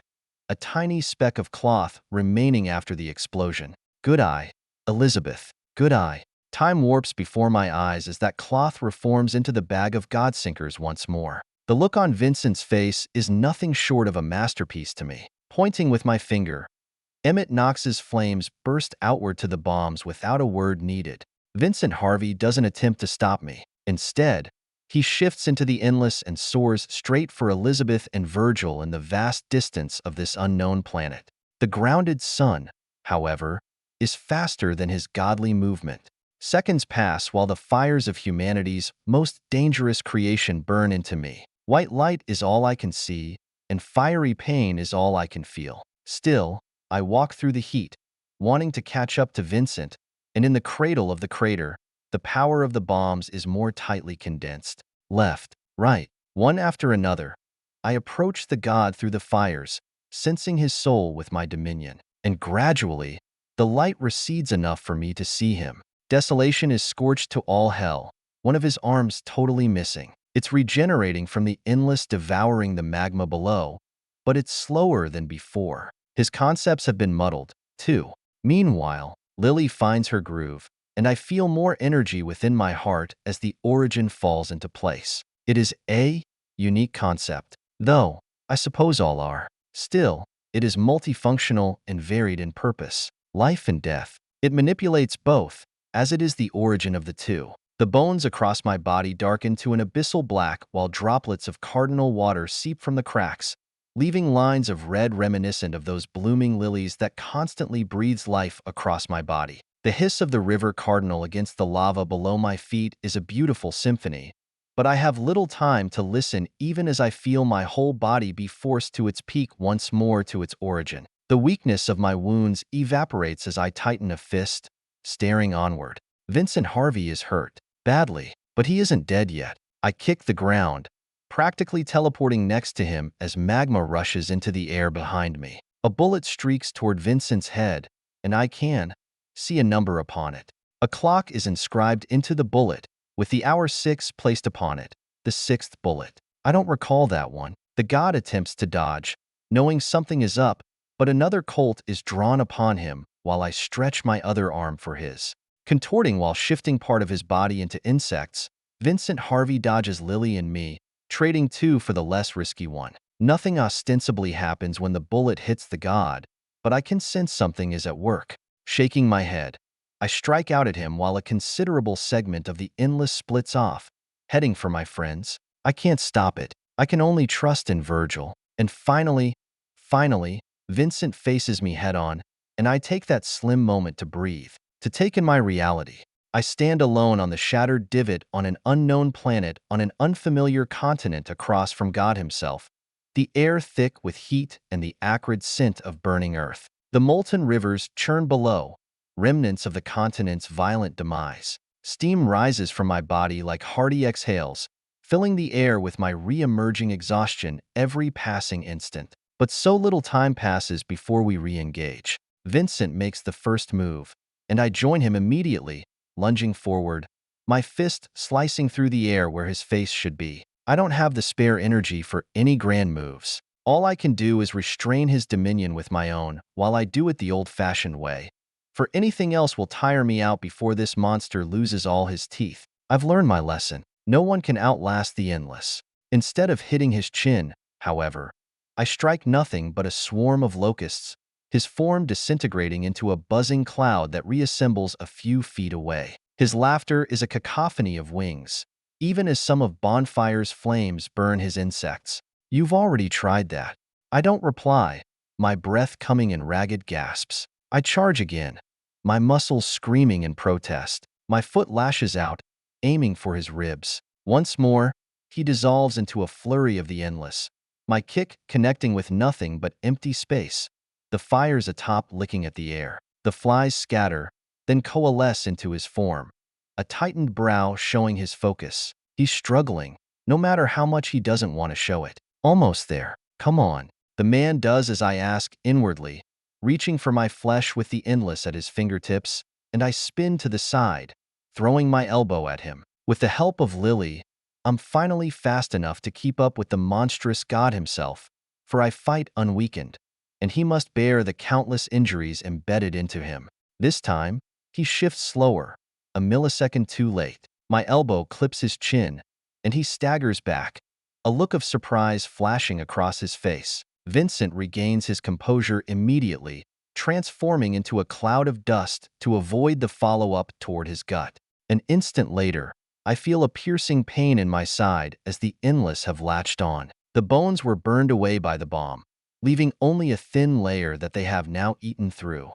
a tiny speck of cloth remaining after the explosion. Good eye, Elizabeth. Good eye. Time warps before my eyes as that cloth reforms into the bag of godsinkers once more. The look on Vincent's face is nothing short of a masterpiece to me. Pointing with my finger, Emmett Knox's flames burst outward to the bombs without a word needed. Vincent Harvey doesn't attempt to stop me. Instead, he shifts into the endless and soars straight for Elizabeth and Virgil in the vast distance of this unknown planet. The grounded sun, however, is faster than his godly movement. Seconds pass while the fires of humanity's most dangerous creation burn into me. White light is all I can see, and fiery pain is all I can feel. Still, I walk through the heat, wanting to catch up to Vincent, and in the cradle of the crater, the power of the bombs is more tightly condensed. Left, right, one after another, I approach the god through the fires, sensing his soul with my dominion. And gradually, the light recedes enough for me to see him. Desolation is scorched to all hell, one of his arms totally missing. It's regenerating from the endless devouring the magma below, but it's slower than before. His concepts have been muddled, too. Meanwhile, Lily finds her groove, and I feel more energy within my heart as the origin falls into place. It is a unique concept, though I suppose all are. Still, it is multifunctional and varied in purpose. Life and death. It manipulates both, as it is the origin of the two. The bones across my body darken to an abyssal black while droplets of cardinal water seep from the cracks, leaving lines of red reminiscent of those blooming lilies that constantly breathes life across my body. The hiss of the river Cardinal against the lava below my feet is a beautiful symphony, but I have little time to listen even as I feel my whole body be forced to its peak once more to its origin. The weakness of my wounds evaporates as I tighten a fist, staring onward. Vincent Harvey is hurt, badly, but he isn't dead yet. I kick the ground, practically teleporting next to him as magma rushes into the air behind me. A bullet streaks toward Vincent's head, and I can see a number upon it. A clock is inscribed into the bullet, with the hour 6 placed upon it, the 6th bullet. I don't recall that one. The god attempts to dodge, knowing something is up, but another Colt is drawn upon him while I stretch my other arm for his. Contorting while shifting part of his body into insects, Vincent Harvey dodges Lily and me, trading two for the less risky one. Nothing ostensibly happens when the bullet hits the god, but I can sense something is at work. Shaking my head, I strike out at him while a considerable segment of the endless splits off, heading for my friends. I can't stop it. I can only trust in Virgil. And finally, Vincent faces me head-on, and I take that slim moment to breathe, to take in my reality. I stand alone on the shattered divot on an unknown planet on an unfamiliar continent across from God himself, the air thick with heat and the acrid scent of burning earth. The molten rivers churn below, remnants of the continent's violent demise. Steam rises from my body like hearty exhales, filling the air with my re-emerging exhaustion every passing instant. But so little time passes before we re-engage. Vincent makes the first move, and I join him immediately, lunging forward, my fist slicing through the air where his face should be. I don't have the spare energy for any grand moves. All I can do is restrain his dominion with my own, while I do it the old-fashioned way. For anything else will tire me out before this monster loses all his teeth. I've learned my lesson. No one can outlast the endless. Instead of hitting his chin, however, I strike nothing but a swarm of locusts, his form disintegrating into a buzzing cloud that reassembles a few feet away. His laughter is a cacophony of wings, even as some of bonfire's flames burn his insects. You've already tried that. I don't reply, my breath coming in ragged gasps. I charge again, my muscles screaming in protest. My foot lashes out, aiming for his ribs. Once more, he dissolves into a flurry of the endless, my kick connecting with nothing but empty space. The fires atop licking at the air. The flies scatter, then coalesce into his form, a tightened brow showing his focus. He's struggling, no matter how much he doesn't want to show it. Almost there. Come on. The man does as I ask inwardly, reaching for my flesh with the endless at his fingertips, and I spin to the side, throwing my elbow at him. With the help of Lily, I'm finally fast enough to keep up with the monstrous god himself, for I fight unweakened, and he must bear the countless injuries embedded into him. This time, he shifts slower, a millisecond too late. My elbow clips his chin, and he staggers back, a look of surprise flashing across his face. Vincent regains his composure immediately, transforming into a cloud of dust to avoid the follow-up toward his gut. An instant later, I feel a piercing pain in my side as the endless have latched on. The bones were burned away by the bomb, leaving only a thin layer that they have now eaten through.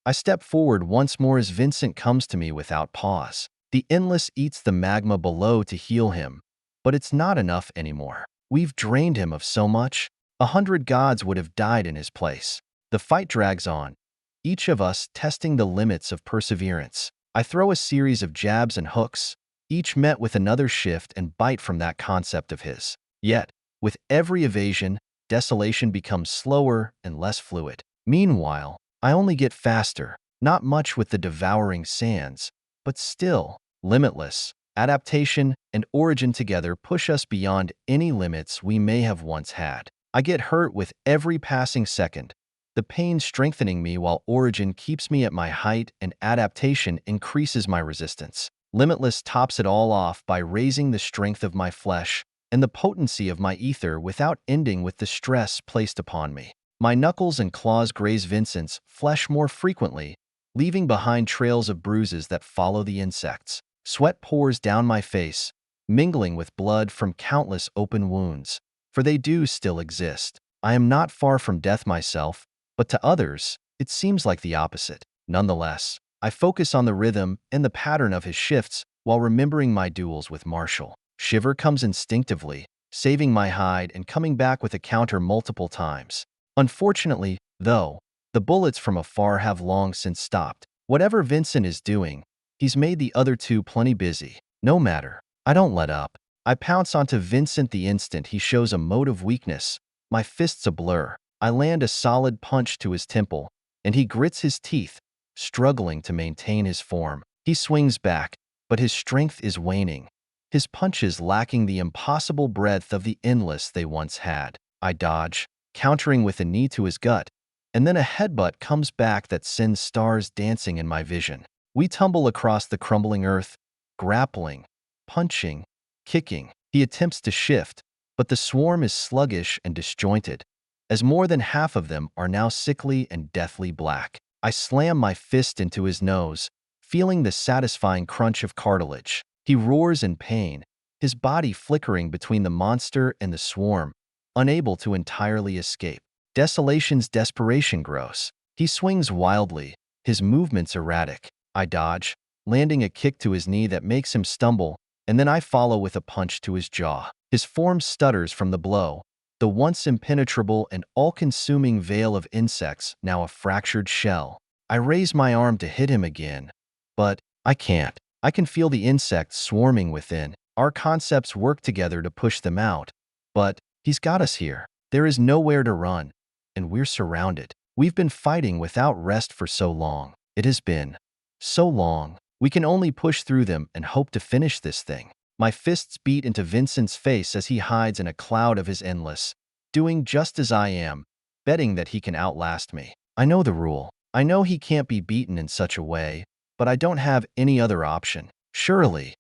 I step forward once more as Vincent comes to me without pause. The endless eats the magma below to heal him, but it's not enough anymore. We've drained him of so much. 100 gods would have died in his place. The fight drags on, each of us testing the limits of perseverance. I throw a series of jabs and hooks, each met with another shift and bite from that concept of his. Yet, with every evasion, desolation becomes slower and less fluid. Meanwhile, I only get faster, not much with the devouring sands, but still, limitless. Adaptation and origin together push us beyond any limits we may have once had. I get hurt with every passing second, the pain strengthening me while origin keeps me at my height and adaptation increases my resistance. Limitless tops it all off by raising the strength of my flesh and the potency of my ether without ending with the stress placed upon me. My knuckles and claws graze Vincent's flesh more frequently, leaving behind trails of bruises that follow the insects. Sweat pours down my face, mingling with blood from countless open wounds, for they do still exist. I am not far from death myself, but to others, it seems like the opposite. Nonetheless, I focus on the rhythm and the pattern of his shifts while remembering my duels with Marshall. Shiver comes instinctively, saving my hide and coming back with a counter multiple times. Unfortunately, though, the bullets from afar have long since stopped. Whatever Vincent is doing, he's made the other two plenty busy. No matter. I don't let up. I pounce onto Vincent the instant he shows a mote of weakness. My fists a blur. I land a solid punch to his temple, and he grits his teeth, struggling to maintain his form. He swings back, but his strength is waning, his punches lacking the impossible breadth of the endless they once had. I dodge, countering with a knee to his gut, and then a headbutt comes back that sends stars dancing in my vision. We tumble across the crumbling earth, grappling, punching, kicking. He attempts to shift, but the swarm is sluggish and disjointed, as more than half of them are now sickly and deathly black. I slam my fist into his nose, feeling the satisfying crunch of cartilage. He roars in pain, his body flickering between the monster and the swarm, unable to entirely escape. Desolation's desperation grows. He swings wildly, his movements erratic. I dodge, landing a kick to his knee that makes him stumble, and then I follow with a punch to his jaw. His form stutters from the blow, the once impenetrable and all-consuming veil of insects now a fractured shell. I raise my arm to hit him again, but I can't. I can feel the insects swarming within. Our concepts work together to push them out, but he's got us here. There is nowhere to run, and we're surrounded. We've been fighting without rest for so long. It has been so long. We can only push through them and hope to finish this thing. My fists beat into Vincent's face as he hides in a cloud of his endless, doing just as I am, betting that he can outlast me. I know the rule. I know he can't be beaten in such a way, but I don't have any other option. Surely,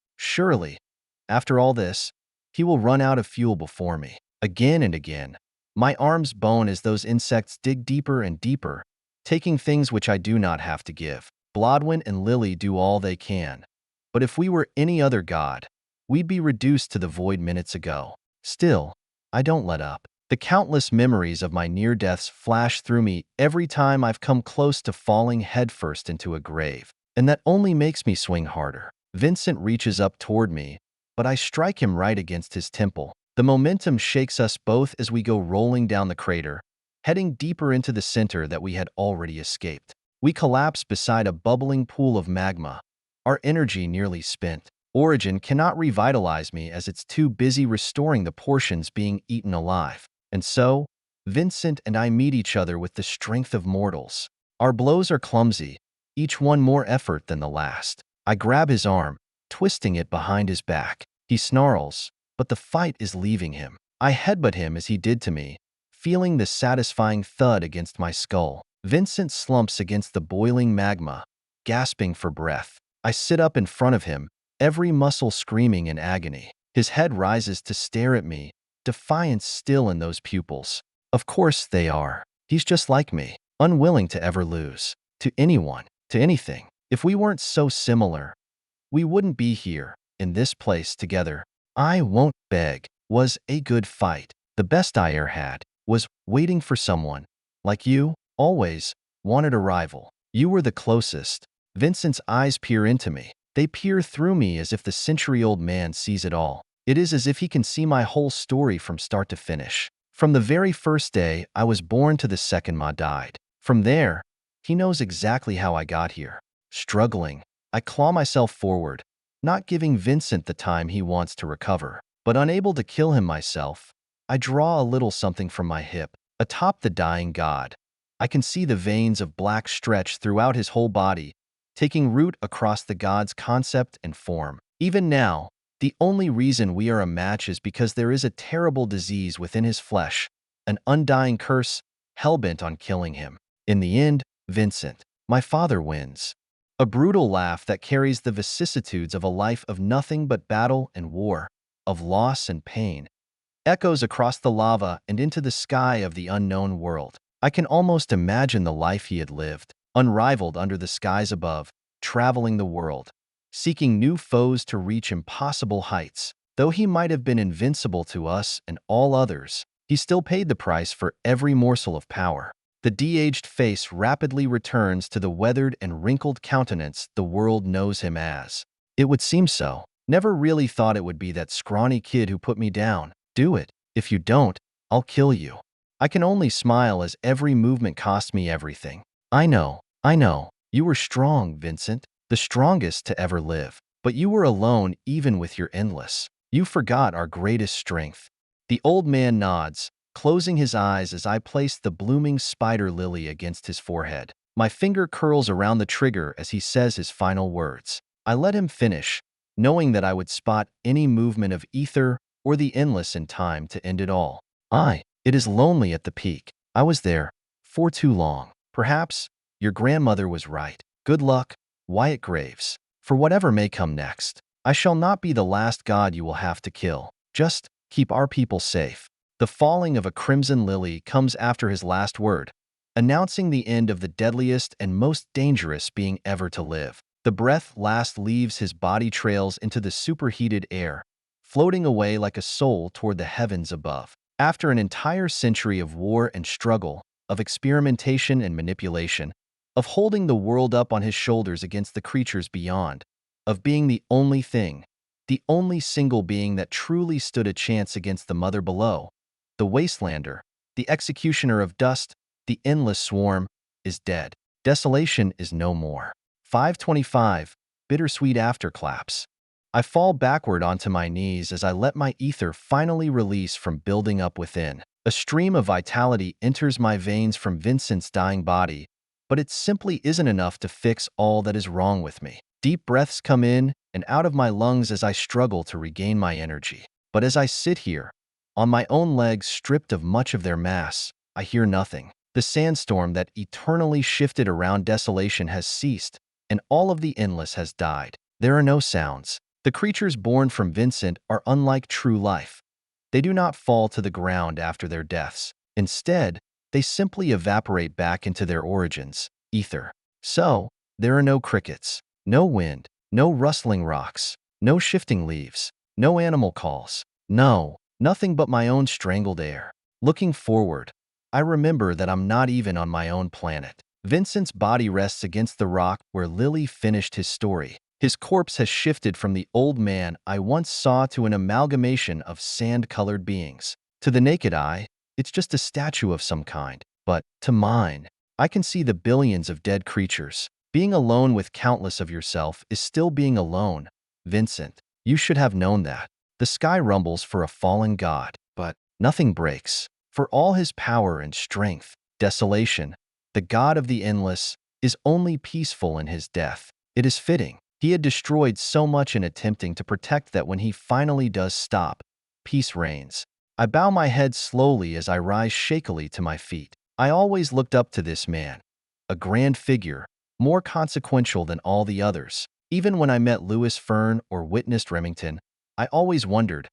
after all this, he will run out of fuel before me. Again and again, my arms bone as those insects dig deeper and deeper, taking things which I do not have to give. Blodwyn and Lily do all they can. But if we were any other god, we'd be reduced to the void minutes ago. Still, I don't let up. The countless memories of my near deaths flash through me every time I've come close to falling headfirst into a grave, and that only makes me swing harder. Vincent reaches up toward me, but I strike him right against his temple. The momentum shakes us both as we go rolling down the crater, heading deeper into the center that we had already escaped. We collapse beside a bubbling pool of magma, our energy nearly spent. Origin cannot revitalize me as it's too busy restoring the portions being eaten alive. And so, Vincent and I meet each other with the strength of mortals. Our blows are clumsy, each one more effort than the last. I grab his arm, twisting it behind his back. He snarls, but the fight is leaving him. I headbutt him as he did to me, feeling the satisfying thud against my skull. Vincent slumps against the boiling magma, gasping for breath. I sit up in front of him, every muscle screaming in agony. His head rises to stare at me, defiance still in those pupils. Of course they are. He's just like me, unwilling to ever lose. To anyone, to anything. If we weren't so similar, we wouldn't be here, in this place together. I won't beg was a good fight. The best I ever had was waiting for someone. Like you, always, wanted a rival. You were the closest. Vincent's eyes peer into me. They peer through me as if the century-old man sees it all. It is as if he can see my whole story from start to finish. From the very first day I was born to the second Ma died. From there, he knows exactly how I got here. Struggling, I claw myself forward, not giving Vincent the time he wants to recover. But unable to kill him myself, I draw a little something from my hip, atop the dying god. I can see the veins of black stretch throughout his whole body, taking root across the god's concept and form. Even now, the only reason we are a match is because there is a terrible disease within his flesh, an undying curse, hellbent on killing him. In the end, Vincent, my father, wins. A brutal laugh that carries the vicissitudes of a life of nothing but battle and war, of loss and pain, echoes across the lava and into the sky of the unknown world. I can almost imagine the life he had lived, unrivaled under the skies above, traveling the world, seeking new foes to reach impossible heights. Though he might have been invincible to us and all others, he still paid the price for every morsel of power. The de-aged face rapidly returns to the weathered and wrinkled countenance the world knows him as. It would seem so. Never really thought it would be that scrawny kid who put me down. Do it. If you don't, I'll kill you. I can only smile as every movement cost me everything. I know. You were strong, Vincent. The strongest to ever live. But you were alone even with your endless. You forgot our greatest strength. The old man nods, closing his eyes as I place the blooming spider lily against his forehead. My finger curls around the trigger as he says his final words. I let him finish, knowing that I would spot any movement of ether or the endless in time to end it all. It is lonely at the peak. I was there for too long. Perhaps your grandmother was right. Good luck, Wyatt Graves, for whatever may come next. I shall not be the last god you will have to kill. Just keep our people safe. The falling of a crimson lily comes after his last word, announcing the end of the deadliest and most dangerous being ever to live. The breath last leaves his body trails into the superheated air, floating away like a soul toward the heavens above. After an entire century of war and struggle, of experimentation and manipulation, of holding the world up on his shoulders against the creatures beyond, of being the only thing, the only single being that truly stood a chance against the mother below, the wastelander, the executioner of dust, the endless swarm, is dead. Desolation is no more. 525, bittersweet afterclaps. I fall backward onto my knees as I let my ether finally release from building up within. A stream of vitality enters my veins from Vincent's dying body, but it simply isn't enough to fix all that is wrong with me. Deep breaths come in and out of my lungs as I struggle to regain my energy. But as I sit here, on my own legs stripped of much of their mass, I hear nothing. The sandstorm that eternally shifted around desolation has ceased, and all of the endless has died. There are no sounds. The creatures born from Vincent are unlike true life. They do not fall to the ground after their deaths. Instead, they simply evaporate back into their origins, ether. So, there are no crickets, no wind, no rustling rocks, no shifting leaves, no animal calls. No, nothing but my own strangled air. Looking forward, I remember that I'm not even on my own planet. Vincent's body rests against the rock where Lily finished his story. His corpse has shifted from the old man I once saw to an amalgamation of sand-colored beings. To the naked eye, it's just a statue of some kind. But, to mine, I can see the billions of dead creatures. Being alone with countless of yourself is still being alone. Vincent, you should have known that. The sky rumbles for a fallen god, but nothing breaks. For all his power and strength, desolation, the god of the endless, is only peaceful in his death. It is fitting. He had destroyed so much in attempting to protect that when he finally does stop, peace reigns. I bow my head slowly as I rise shakily to my feet. I always looked up to this man, a grand figure, more consequential than all the others. Even when I met Lewis Fern or witnessed Remington, I always wondered,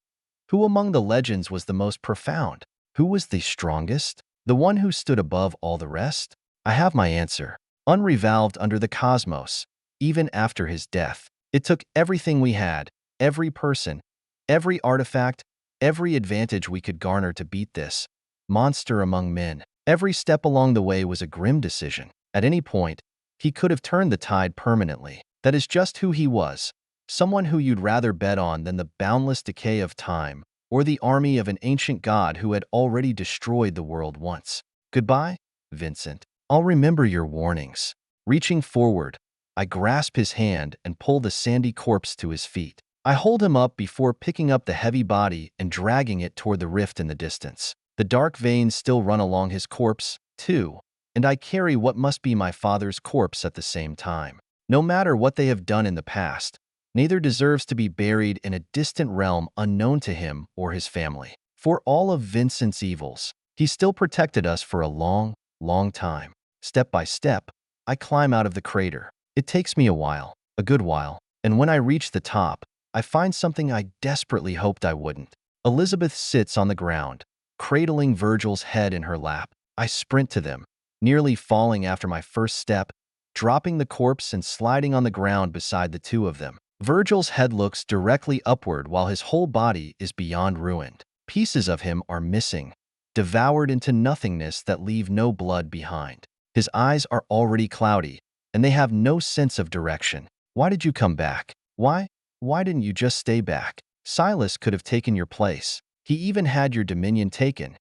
who among the legends was the most profound? Who was the strongest? The one who stood above all the rest? I have my answer. Unrevolved under the cosmos, even after his death. It took everything we had, every person, every artifact, every advantage we could garner to beat this monster among men. Every step along the way was a grim decision. At any point, he could have turned the tide permanently. That is just who he was. Someone who you'd rather bet on than the boundless decay of time, or the army of an ancient god who had already destroyed the world once. Goodbye, Vincent. I'll remember your warnings. Reaching forward, I grasp his hand and pull the sandy corpse to his feet. I hold him up before picking up the heavy body and dragging it toward the rift in the distance. The dark veins still run along his corpse, too, and I carry what must be my father's corpse at the same time. No matter what they have done in the past, neither deserves to be buried in a distant realm unknown to him or his family. For all of Vincent's evils, he still protected us for a long, long time. Step by step, I climb out of the crater. It takes me a good while, and when I reach the top, I find something I desperately hoped I wouldn't. Elizabeth sits on the ground, cradling Virgil's head in her lap. I sprint to them, nearly falling after my first step, dropping the corpse and sliding on the ground beside the two of them. Virgil's head looks directly upward while his whole body is beyond ruined. Pieces of him are missing, devoured into nothingness that leave no blood behind. His eyes are already cloudy, and they have no sense of direction. Why did you come back? Why didn't you just stay back? Silas could have taken your place. He even had your dominion taken.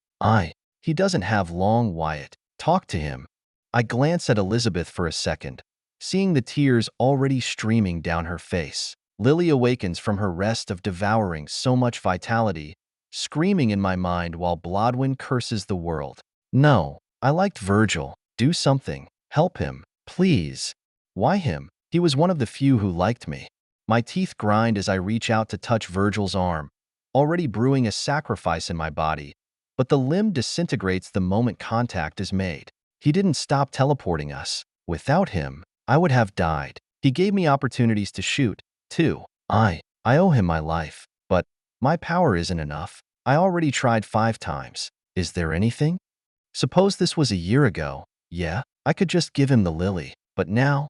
He doesn't have long, Wyatt. Talk to him. I glance at Elizabeth for a second, seeing the tears already streaming down her face. Lily awakens from her rest of devouring so much vitality, screaming in my mind while Blodwyn curses the world. No, I liked Virgil. Do something. Help him. Please. Why him? He was one of the few who liked me. My teeth grind as I reach out to touch Virgil's arm, already brewing a sacrifice in my body, but the limb disintegrates the moment contact is made. He didn't stop teleporting us. Without him, I would have died. He gave me opportunities to shoot, too. I owe him my life, but my power isn't enough. I already tried 5 times. Is there anything? Suppose this was a year ago. Yeah, I could just give him the lily. But now,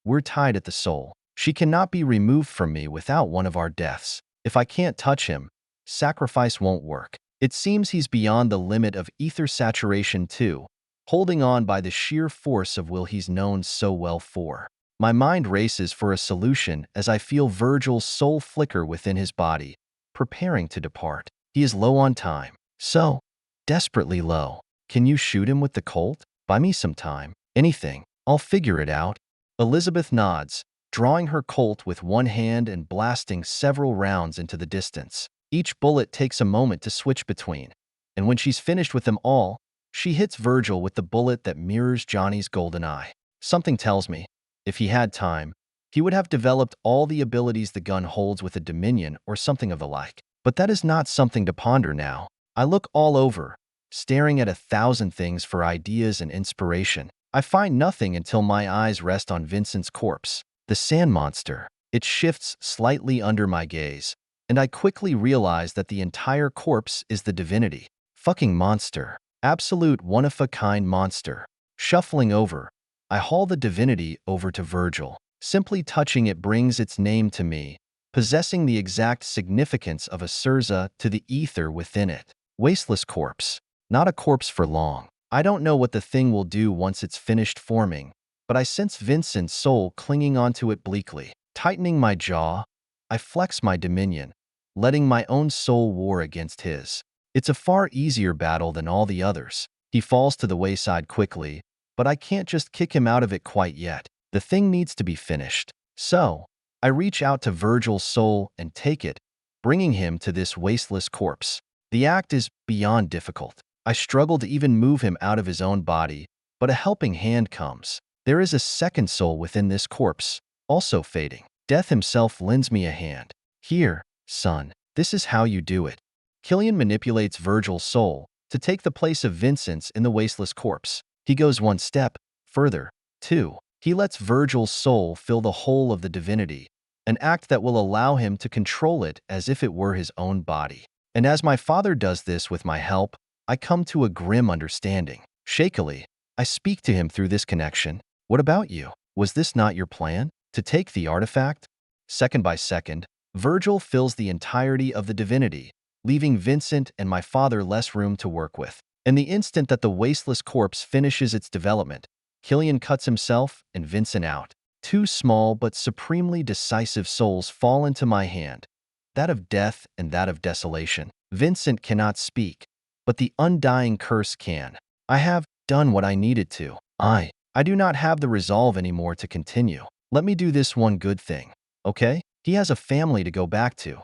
we're tied at the soul. She cannot be removed from me without one of our deaths. If I can't touch him, sacrifice won't work. It seems he's beyond the limit of ether saturation too, holding on by the sheer force of will he's known so well for. My mind races for a solution as I feel Virgil's soul flicker within his body, preparing to depart. He is low on time. So, desperately low. Can you shoot him with the Colt? Buy me some time. Anything. I'll figure it out. Elizabeth nods, drawing her Colt with one hand and blasting several rounds into the distance. Each bullet takes a moment to switch between, and when she's finished with them all, she hits Virgil with the bullet that mirrors Johnny's golden eye. Something tells me, if he had time, he would have developed all the abilities the gun holds with a Dominion or something of the like. But that is not something to ponder now. I look all over, staring at 1,000 things for ideas and inspiration. I find nothing until my eyes rest on Vincent's corpse, the sand monster. It shifts slightly under my gaze, and I quickly realize that the entire corpse is the divinity. Fucking monster. Absolute one-of-a-kind monster. Shuffling over, I haul the divinity over to Virgil. Simply touching it brings its name to me, possessing the exact significance of a Sirza to the ether within it. Wasteless corpse. Not a corpse for long. I don't know what the thing will do once it's finished forming, but I sense Vincent's soul clinging onto it bleakly. Tightening my jaw, I flex my dominion, letting my own soul war against his. It's a far easier battle than all the others. He falls to the wayside quickly, but I can't just kick him out of it quite yet. The thing needs to be finished. So, I reach out to Virgil's soul and take it, bringing him to this wasteless corpse. The act is beyond difficult. I struggle to even move him out of his own body, but a helping hand comes. There is a second soul within this corpse, also fading. Death himself lends me a hand. Here, son, this is how you do it. Killian manipulates Virgil's soul to take the place of Vincent's in the wasteless corpse. He goes one step further, too. He lets Virgil's soul fill the whole of the divinity, an act that will allow him to control it as if it were his own body. And as my father does this with my help, I come to a grim understanding. Shakily, I speak to him through this connection. What about you? Was this not your plan? To take the artifact? Second by second, Virgil fills the entirety of the divinity, leaving Vincent and my father less room to work with. In the instant that the wasteless corpse finishes its development, Killian cuts himself and Vincent out. Two small but supremely decisive souls fall into my hand, that of death and that of desolation. Vincent cannot speak, but the undying curse can. I have done what I needed to. I do not have the resolve anymore to continue. Let me do this one good thing, okay? He has a family to go back to.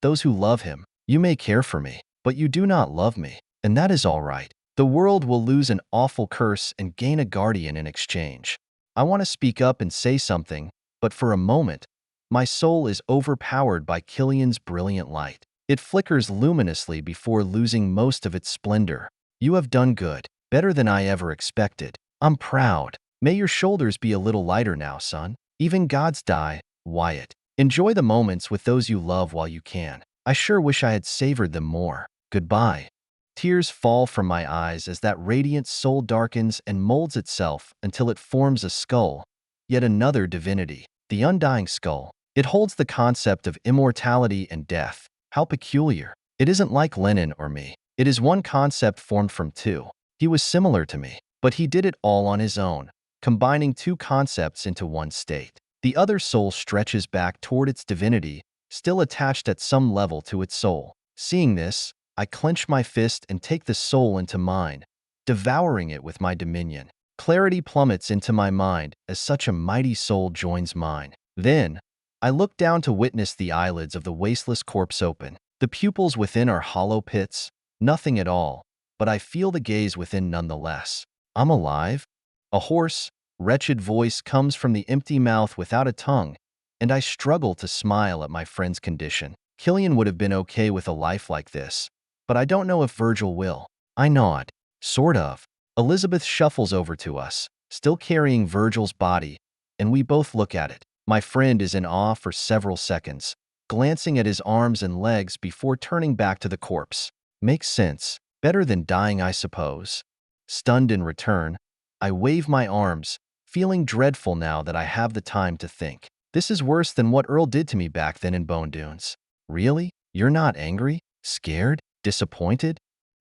Those who love him. You may care for me, but you do not love me, and that is all right. The world will lose an awful curse and gain a guardian in exchange. I want to speak up and say something, but for a moment, my soul is overpowered by Killian's brilliant light. It flickers luminously before losing most of its splendor. You have done good, better than I ever expected. I'm proud. May your shoulders be a little lighter now, son. Even gods die, Wyatt. Enjoy the moments with those you love while you can. I sure wish I had savored them more. Goodbye. Tears fall from my eyes as that radiant soul darkens and molds itself until it forms a skull, yet another divinity. The undying skull. It holds the concept of immortality and death. How peculiar. It isn't like Lenin or me. It is one concept formed from two. He was similar to me, but he did it all on his own, combining two concepts into one state. The other soul stretches back toward its divinity, still attached at some level to its soul. Seeing this, I clench my fist and take the soul into mine, devouring it with my dominion. Clarity plummets into my mind as such a mighty soul joins mine. Then, I look down to witness the eyelids of the wasteless corpse open. The pupils within are hollow pits, nothing at all, but I feel the gaze within nonetheless. I'm alive? A hoarse, wretched voice comes from the empty mouth without a tongue, and I struggle to smile at my friend's condition. Killian would have been okay with a life like this, but I don't know if Virgil will. I nod. Sort of. Elizabeth shuffles over to us, still carrying Virgil's body, and we both look at it. My friend is in awe for several seconds, glancing at his arms and legs before turning back to the corpse. Makes sense. Better than dying, I suppose. Stunned in return, I wave my arms, feeling dreadful now that I have the time to think. This is worse than what Earl did to me back then in Bone Dunes. Really? You're not angry? Scared? Disappointed?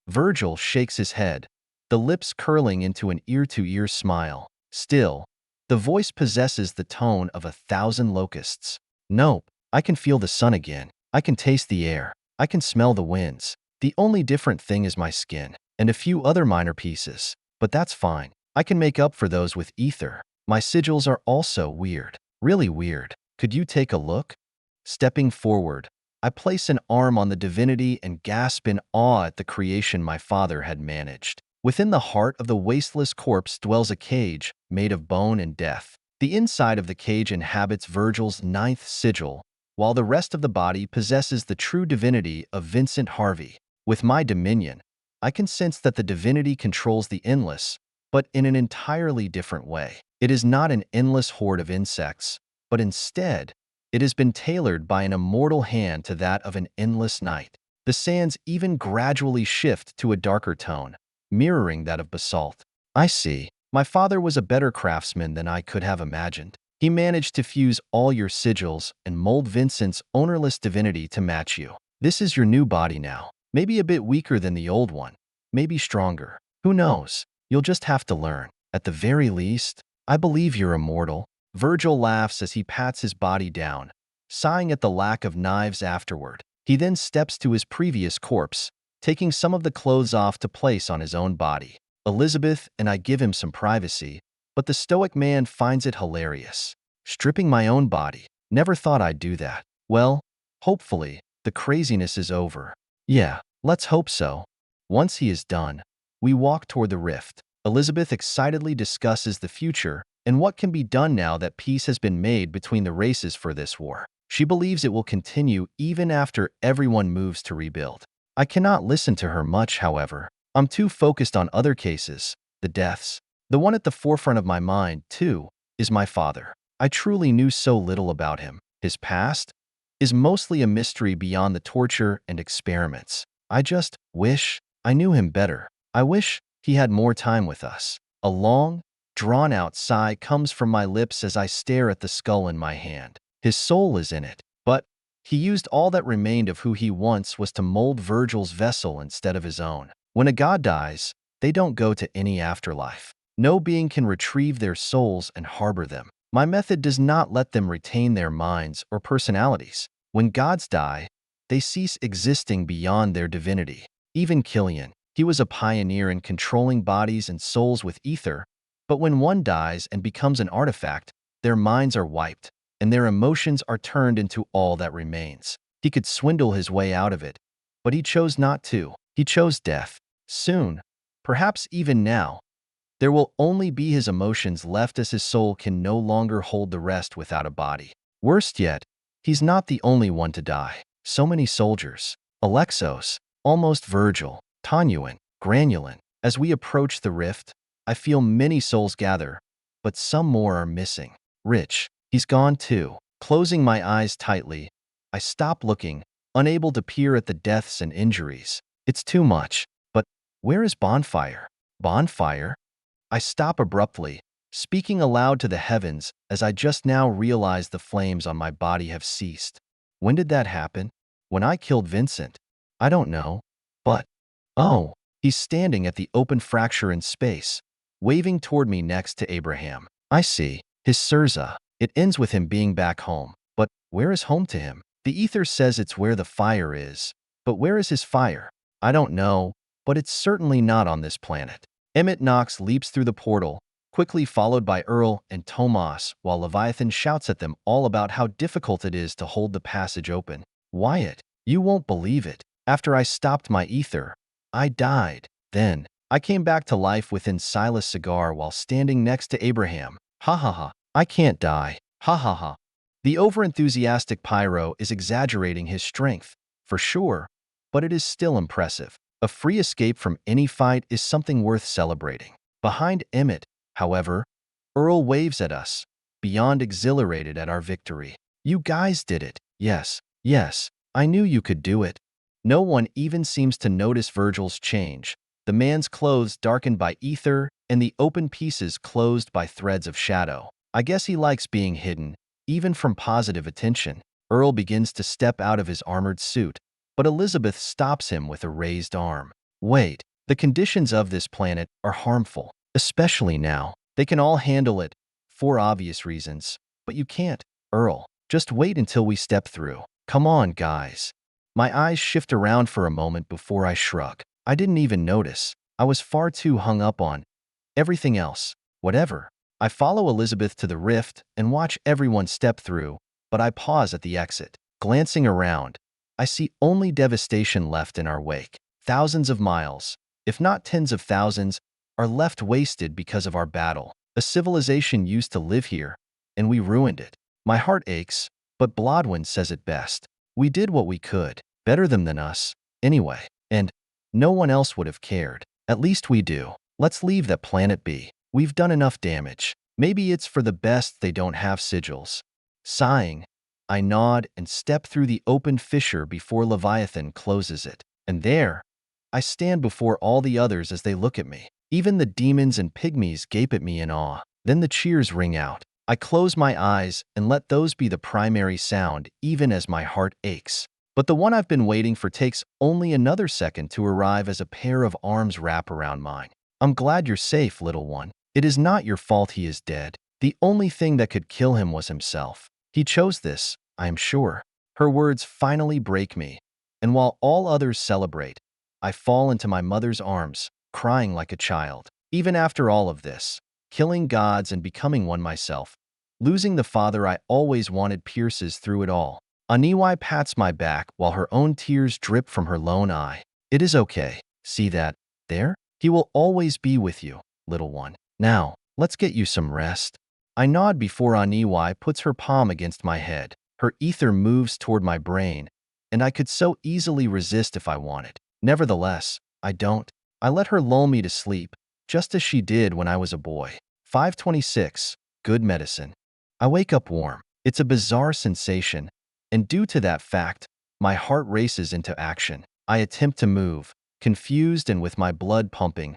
Virgil shakes his head, the lips curling into an ear-to-ear smile. Still, the voice possesses the tone of 1,000 locusts. Nope, I can feel the sun again. I can taste the air. I can smell the winds. The only different thing is my skin, and a few other minor pieces. But that's fine. I can make up for those with ether. My sigils are also weird. Really weird. Could you take a look? Stepping forward, I place an arm on the divinity and gasp in awe at the creation my father had managed. Within the heart of the wasteless corpse dwells a cage made of bone and death. The inside of the cage inhabits Virgil's 9th sigil, while the rest of the body possesses the true divinity of Vincent Harvey. With my dominion, I can sense that the divinity controls the endless, but in an entirely different way. It is not an endless horde of insects, but instead, it has been tailored by an immortal hand to that of an endless night. The sands even gradually shift to a darker tone, mirroring that of basalt. I see. My father was a better craftsman than I could have imagined. He managed to fuse all your sigils and mold Vincent's ownerless divinity to match you. This is your new body now. Maybe a bit weaker than the old one. Maybe stronger. Who knows? You'll just have to learn. At the very least, I believe you're immortal. Virgil laughs as he pats his body down, sighing at the lack of knives afterward. He then steps to his previous corpse, taking some of the clothes off to place on his own body. Elizabeth and I give him some privacy, but the stoic man finds it hilarious. Stripping my own body. Never thought I'd do that. Well, hopefully, the craziness is over. Yeah, let's hope so. Once he is done, we walk toward the rift. Elizabeth excitedly discusses the future and what can be done now that peace has been made between the races for this war. She believes it will continue even after everyone moves to rebuild. I cannot listen to her much, however. I'm too focused on other cases, the deaths. The one at the forefront of my mind, too, is my father. I truly knew so little about him. His past is mostly a mystery beyond the torture and experiments. I just wish I knew him better. I wish he had more time with us. A long, drawn-out sigh comes from my lips as I stare at the skull in my hand. His soul is in it, but he used all that remained of who he once was to mold Virgil's vessel instead of his own. When a god dies, they don't go to any afterlife. No being can retrieve their souls and harbor them. My method does not let them retain their minds or personalities. When gods die, they cease existing beyond their divinity. Even Killian, he was a pioneer in controlling bodies and souls with ether, but when one dies and becomes an artifact, their minds are wiped, and their emotions are turned into all that remains. He could swindle his way out of it, but he chose not to. He chose death. Soon, perhaps even now, there will only be his emotions left as his soul can no longer hold the rest without a body. Worst yet, he's not the only one to die. So many soldiers. Alexos, almost Virgil, Tanuin, Granulin. As we approach the rift, I feel many souls gather, but some more are missing. Rich, he's gone too. Closing my eyes tightly, I stop looking, unable to peer at the deaths and injuries. It's too much. But where is Bonfire? Bonfire? I stop abruptly, speaking aloud to the heavens as I just now realize the flames on my body have ceased. When did that happen? When I killed Vincent? I don't know. But, oh, he's standing at the open fracture in space, waving toward me next to Abraham. I see. His Sirza. It ends with him being back home. But where is home to him? The ether says it's where the fire is. But where is his fire? I don't know, but it's certainly not on this planet. Emmett Knox leaps through the portal, quickly followed by Earl and Tomas, while Leviathan shouts at them all about how difficult it is to hold the passage open. Wyatt, you won't believe it. After I stopped my ether, I died. Then, I came back to life within Silas' cigar while standing next to Abraham. Ha ha ha. I can't die. Ha ha ha. The overenthusiastic Pyro is exaggerating his strength, for sure, but it is still impressive. A free escape from any fight is something worth celebrating. Behind Emmett, however, Earl waves at us, beyond exhilarated at our victory. You guys did it. Yes, yes, I knew you could do it. No one even seems to notice Virgil's change. The man's clothes darkened by ether and the open pieces closed by threads of shadow. I guess he likes being hidden, even from positive attention. Earl begins to step out of his armored suit, but Elizabeth stops him with a raised arm. Wait, the conditions of this planet are harmful, especially now. They can all handle it, for obvious reasons, but you can't, Earl. Just wait until we step through. Come on, guys. My eyes shift around for a moment before I shrug. I didn't even notice. I was far too hung up on everything else. Whatever. I follow Elizabeth to the rift and watch everyone step through, but I pause at the exit. Glancing around, I see only devastation left in our wake. Thousands of miles, if not tens of thousands, are left wasted because of our battle. A civilization used to live here, and we ruined it. My heart aches, but Blodwyn says it best. We did what we could, better them than us, anyway, and no one else would have cared. At least we do. Let's leave that planet be. We've done enough damage. Maybe it's for the best they don't have sigils. Sighing, I nod and step through the open fissure before Leviathan closes it. And there, I stand before all the others as they look at me. Even the demons and pygmies gape at me in awe. Then the cheers ring out. I close my eyes and let those be the primary sound, even as my heart aches. But the one I've been waiting for takes only another second to arrive as a pair of arms wrap around mine. I'm glad you're safe, little one. It is not your fault he is dead. The only thing that could kill him was himself. He chose this, I am sure. Her words finally break me, and while all others celebrate, I fall into my mother's arms, crying like a child. Even after all of this, killing gods and becoming one myself, losing the father I always wanted pierces through it all. Aniwai pats my back while her own tears drip from her lone eye. It is okay. See that? There? He will always be with you, little one. Now, let's get you some rest. I nod before Aniwai puts her palm against my head. Her ether moves toward my brain, and I could so easily resist if I wanted. Nevertheless, I don't. I let her lull me to sleep, just as she did when I was a boy. 5:26. Good medicine. I wake up warm. It's a bizarre sensation, and due to that fact, my heart races into action. I attempt to move, confused and with my blood pumping,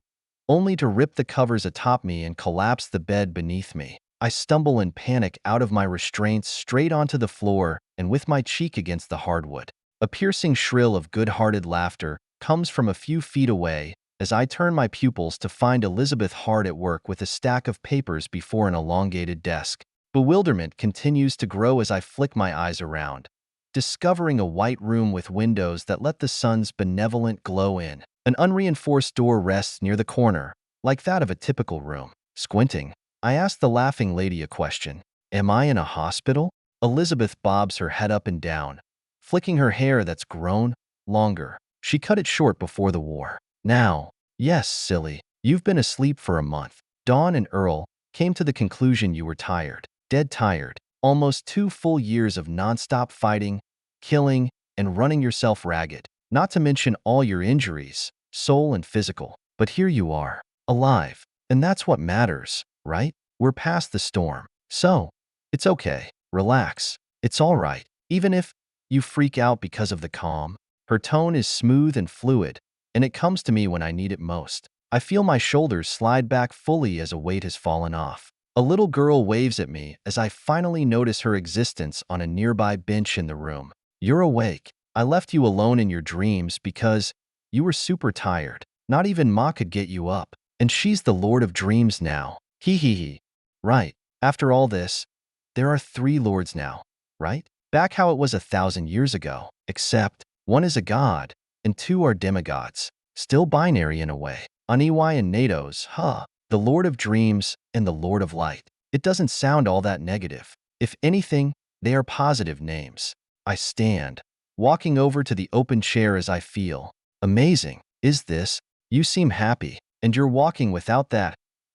only to rip the covers atop me and collapse the bed beneath me. I stumble in panic out of my restraints straight onto the floor and with my cheek against the hardwood. A piercing shrill of good-hearted laughter comes from a few feet away as I turn my pupils to find Elizabeth hard at work with a stack of papers before an elongated desk. Bewilderment continues to grow as I flick my eyes around, discovering a white room with windows that let the sun's benevolent glow in. An unreinforced door rests near the corner, like that of a typical room. Squinting, I ask the laughing lady a question. Am I in a hospital? Elizabeth bobs her head up and down, flicking her hair that's grown longer. She cut it short before the war. Now, yes, silly. You've been asleep for a month. Dawn and Earl came to the conclusion you were tired. Dead tired. Almost 2 full years of nonstop fighting, killing, and running yourself ragged. Not to mention all your injuries, soul and physical. But here you are, alive. And that's what matters, right? We're past the storm. So, it's okay. Relax. It's all right. Even if you freak out because of the calm. Her tone is smooth and fluid, and it comes to me when I need it most. I feel my shoulders slide back fully as a weight has fallen off. A little girl waves at me as I finally notice her existence on a nearby bench in the room. You're awake. I left you alone in your dreams because you were super tired. Not even Ma could get you up. And she's the Lord of Dreams now. Hee hee hee. Right. After all this, there are 3 lords now, right? Back how it was 1,000 years ago. Except, one is a god, and 2 are demigods. Still binary in a way. Aniwai and Nados, huh? The Lord of Dreams and the Lord of Light. It doesn't sound all that negative. If anything, they are positive names. I stand, walking over to the open chair as I feel. Amazing. Is this? You seem happy, and you're walking without that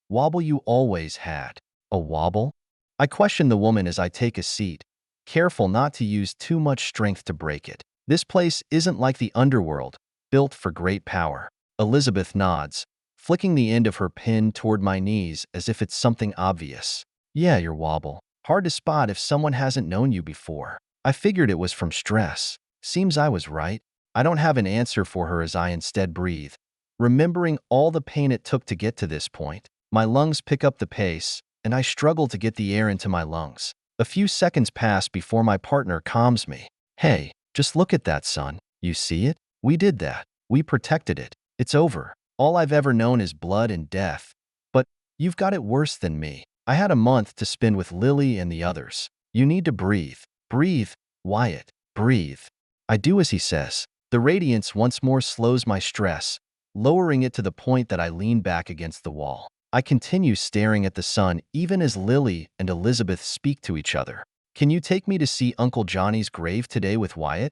wobble you always had. A wobble? I question the woman as I take a seat, careful not to use too much strength to break it. This place isn't like the underworld, built for great power. Elizabeth nods, flicking the end of her pen toward my knees as if it's something obvious. Yeah, your wobble. Hard to spot if someone hasn't known you before. I figured it was from stress. Seems I was right. I don't have an answer for her as I instead breathe, remembering all the pain it took to get to this point. My lungs pick up the pace, and I struggle to get the air into my lungs. A few seconds pass before my partner calms me. Hey, just look at that, son. You see it? We did that. We protected it. It's over. All I've ever known is blood and death. But you've got it worse than me. I had a month to spend with Lily and the others. You need to breathe. Breathe, Wyatt. Breathe. I do as he says. The radiance once more slows my stress, lowering it to the point that I lean back against the wall. I continue staring at the sun even as Lily and Elizabeth speak to each other. Can you take me to see Uncle Johnny's grave today with Wyatt?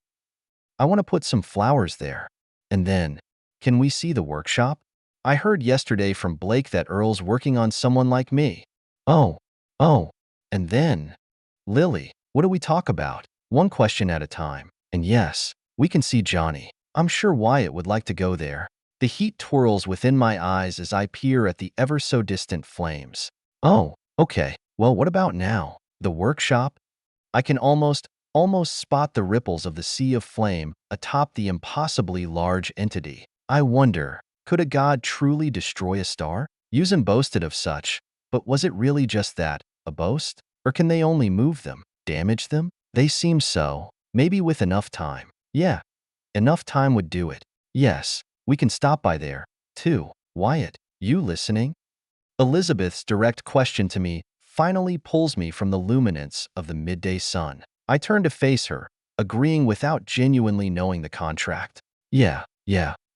I want to put some flowers there. And then, can we see the workshop? I heard yesterday from Blake that Earl's working on someone like me. Oh, oh, and then, Lily, what do we talk about? One question at a time. And yes, we can see Johnny. I'm sure Wyatt would like to go there. The heat twirls within my eyes as I peer at the ever-so-distant flames. Oh, okay. Well, what about now? The workshop? I can almost spot the ripples of the sea of flame atop the impossibly large entity. I wonder, could a god truly destroy a star? Yuuzhan boasted of such, but was it really just that, a boast? Or can they only move them, damage them? They seem so. Maybe with enough time. Yeah, enough time would do it. Yes, we can stop by there, too. Wyatt, you listening? Elizabeth's direct question to me finally pulls me from the luminance of the midday sun. I turn to face her, agreeing without genuinely knowing the contract. Yeah,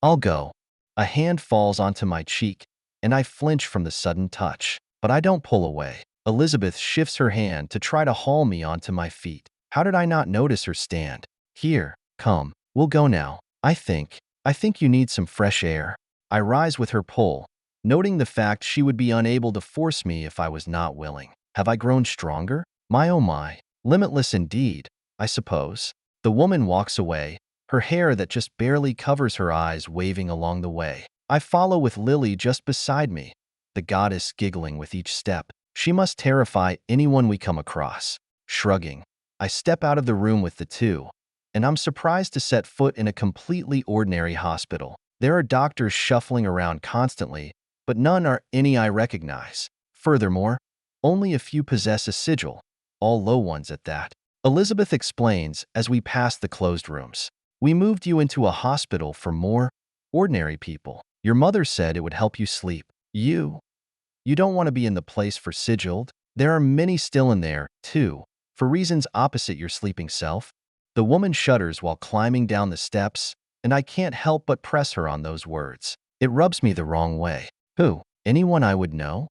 I'll go. A hand falls onto my cheek, and I flinch from the sudden touch. But I don't pull away. Elizabeth shifts her hand to try to haul me onto my feet. How did I not notice her stand? Here, come, we'll go now. I think you need some fresh air. I rise with her pull, noting the fact she would be unable to force me if I was not willing. Have I grown stronger? My oh my. Limitless indeed, I suppose. The woman walks away, her hair that just barely covers her eyes waving along the way. I follow with Lily just beside me, the goddess giggling with each step. She must terrify anyone we come across. Shrugging, I step out of the room with the two, and I'm surprised to set foot in a completely ordinary hospital. There are doctors shuffling around constantly, but none are any I recognize. Furthermore, only a few possess a sigil, all low ones at that. Elizabeth explains as we pass the closed rooms. We moved you into a hospital for more ordinary people. Your mother said it would help you sleep. You don't want to be in the place for sigiled. There are many still in there, too, for reasons opposite your sleeping self. The woman shudders while climbing down the steps, and I can't help but press her on those words. It rubs me the wrong way. Who? Anyone I would know?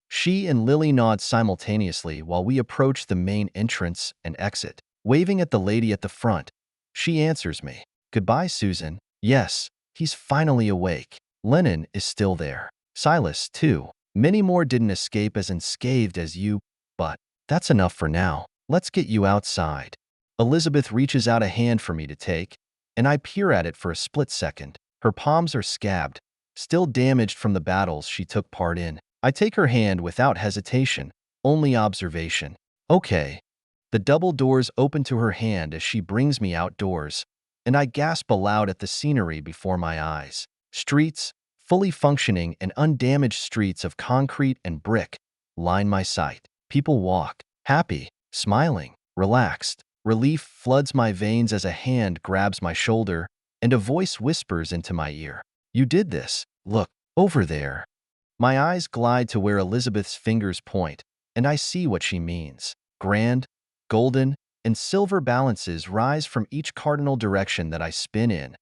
She and Lily nod simultaneously while we approach the main entrance and exit. Waving at the lady at the front, she answers me. Goodbye, Susan. Yes, he's finally awake. Lennon is still there. Silas, too. Many more didn't escape as unscathed as you, but that's enough for now. Let's get you outside. Elizabeth reaches out a hand for me to take, and I peer at it for a split second. Her palms are scabbed, still damaged from the battles she took part in. I take her hand without hesitation, only observation. Okay. The double doors open to her hand as she brings me outdoors, and I gasp aloud at the scenery before my eyes. Streets, fully functioning and undamaged streets of concrete and brick, line my sight. People walk, happy, smiling, relaxed. Relief floods my veins as a hand grabs my shoulder, and a voice whispers into my ear. You did this. Look, over there. My eyes glide to where Elizabeth's fingers point, and I see what she means. Grand, golden, and silver balances rise from each cardinal direction that I spin in,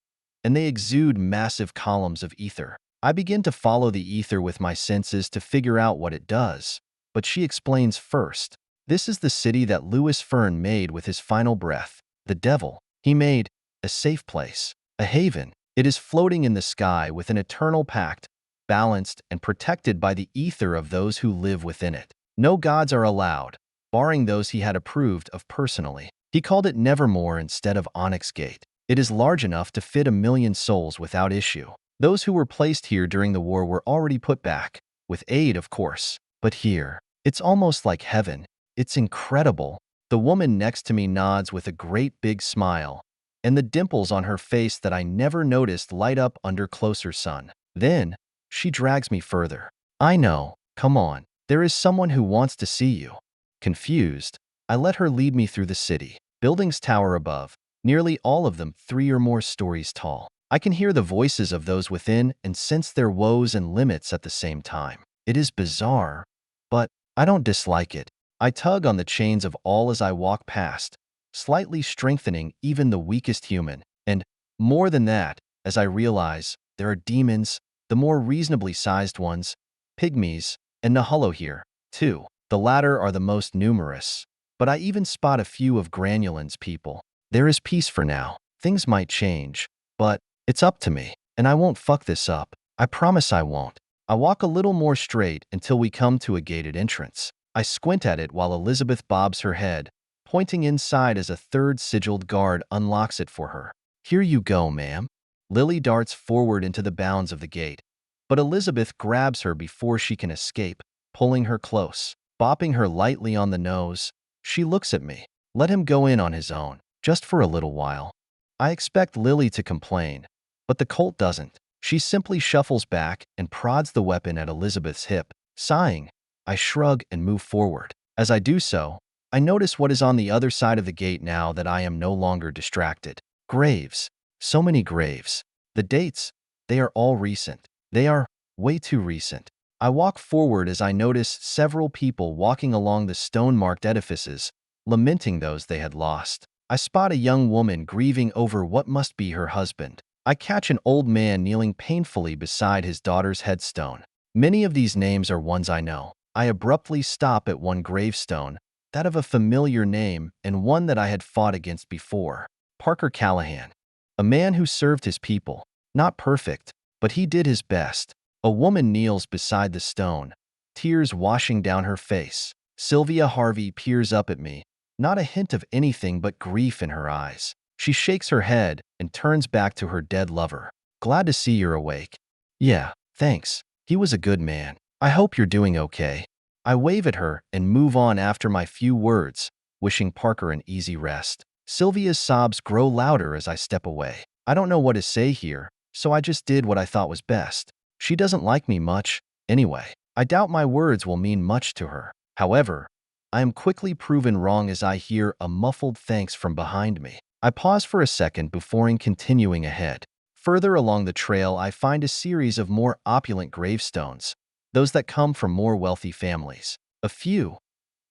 and they exude massive columns of ether. I begin to follow the ether with my senses to figure out what it does, but she explains first. This is the city that Louis Fern made with his final breath. The devil. He made a safe place, a haven. It is floating in the sky with an eternal pact, balanced and protected by the ether of those who live within it. No gods are allowed, barring those he had approved of personally. He called it Nevermore instead of Onyx Gate. It is large enough to fit 1,000,000 souls without issue. Those who were placed here during the war were already put back, with aid, of course. But here, it's almost like heaven. It's incredible. The woman next to me nods with a great big smile, and the dimples on her face that I never noticed light up under closer sun. Then, she drags me further. I know. Come on. There is someone who wants to see you. Confused, I let her lead me through the city. Buildings tower above, nearly all of them 3 or more stories tall. I can hear the voices of those within and sense their woes and limits at the same time. It is bizarre, but I don't dislike it. I tug on the chains of all as I walk past, slightly strengthening even the weakest human. And more than that, as I realize, there are demons, the more reasonably sized ones, pygmies, and Nahullo here, too. The latter are the most numerous, but I even spot a few of Granulin's people. There is peace for now. Things might change, but it's up to me, and I won't fuck this up. I promise I won't. I walk a little more straight until we come to a gated entrance. I squint at it while Elizabeth bobs her head, pointing inside as a third sigilled guard unlocks it for her. Here you go, ma'am. Lily darts forward into the bounds of the gate, but Elizabeth grabs her before she can escape, pulling her close, bopping her lightly on the nose. She looks at me. Let him go in on his own, just for a little while. I expect Lily to complain, but the colt doesn't. She simply shuffles back and prods the weapon at Elizabeth's hip. Sighing, I shrug and move forward. As I do so, I notice what is on the other side of the gate now that I am no longer distracted. Graves. So many graves. The dates, they are all recent. They are way too recent. I walk forward as I notice several people walking along the stone-marked edifices, lamenting those they had lost. I spot a young woman grieving over what must be her husband. I catch an old man kneeling painfully beside his daughter's headstone. Many of these names are ones I know. I abruptly stop at one gravestone, that of a familiar name and one that I had fought against before. Parker Callahan. A man who served his people. Not perfect, but he did his best. A woman kneels beside the stone, tears washing down her face. Sylvia Harvey peers up at me, not a hint of anything but grief in her eyes. She shakes her head and turns back to her dead lover. Glad to see you're awake. Yeah, thanks. He was a good man. I hope you're doing okay. I wave at her and move on after my few words, wishing Parker an easy rest. Sylvia's sobs grow louder as I step away. I don't know what to say here, so I just did what I thought was best. She doesn't like me much, anyway. I doubt my words will mean much to her. However, I am quickly proven wrong as I hear a muffled thanks from behind me. I pause for a second before continuing ahead. Further along the trail, I find a series of more opulent gravestones, those that come from more wealthy families. A few,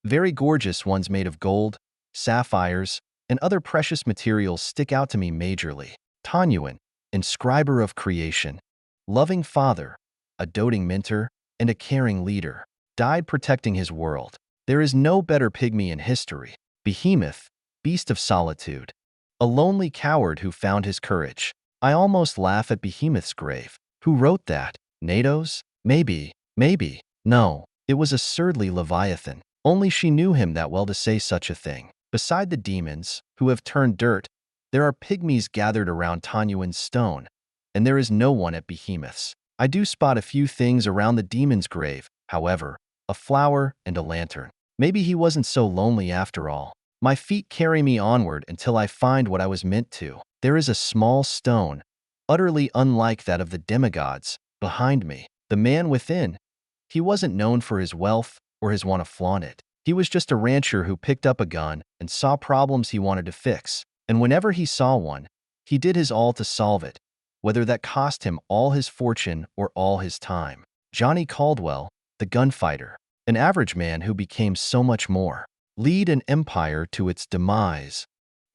very gorgeous ones made of gold, sapphires, and other precious materials stick out to me majorly. Tanyuan, inscriber of creation, loving father, a doting mentor, and a caring leader, died protecting his world. There is no better pygmy in history. Behemoth, beast of solitude, a lonely coward who found his courage. I almost laugh at Behemoth's grave. Who wrote that? Natos? Maybe. No, it was a surly Leviathan. Only she knew him that well to say such a thing. Beside the demons, who have turned dirt, there are pygmies gathered around Tanyuan's stone, and there is no one at Behemoth's. I do spot a few things around the demon's grave, however, a flower and a lantern. Maybe he wasn't so lonely after all. My feet carry me onward until I find what I was meant to. There is a small stone, utterly unlike that of the demigods, behind me. The man within, he wasn't known for his wealth or his want to flaunt it. He was just a rancher who picked up a gun and saw problems he wanted to fix. And whenever he saw one, he did his all to solve it, whether that cost him all his fortune or all his time. Johnny Caldwell, the gunfighter, an average man who became so much more. Lead an empire to its demise.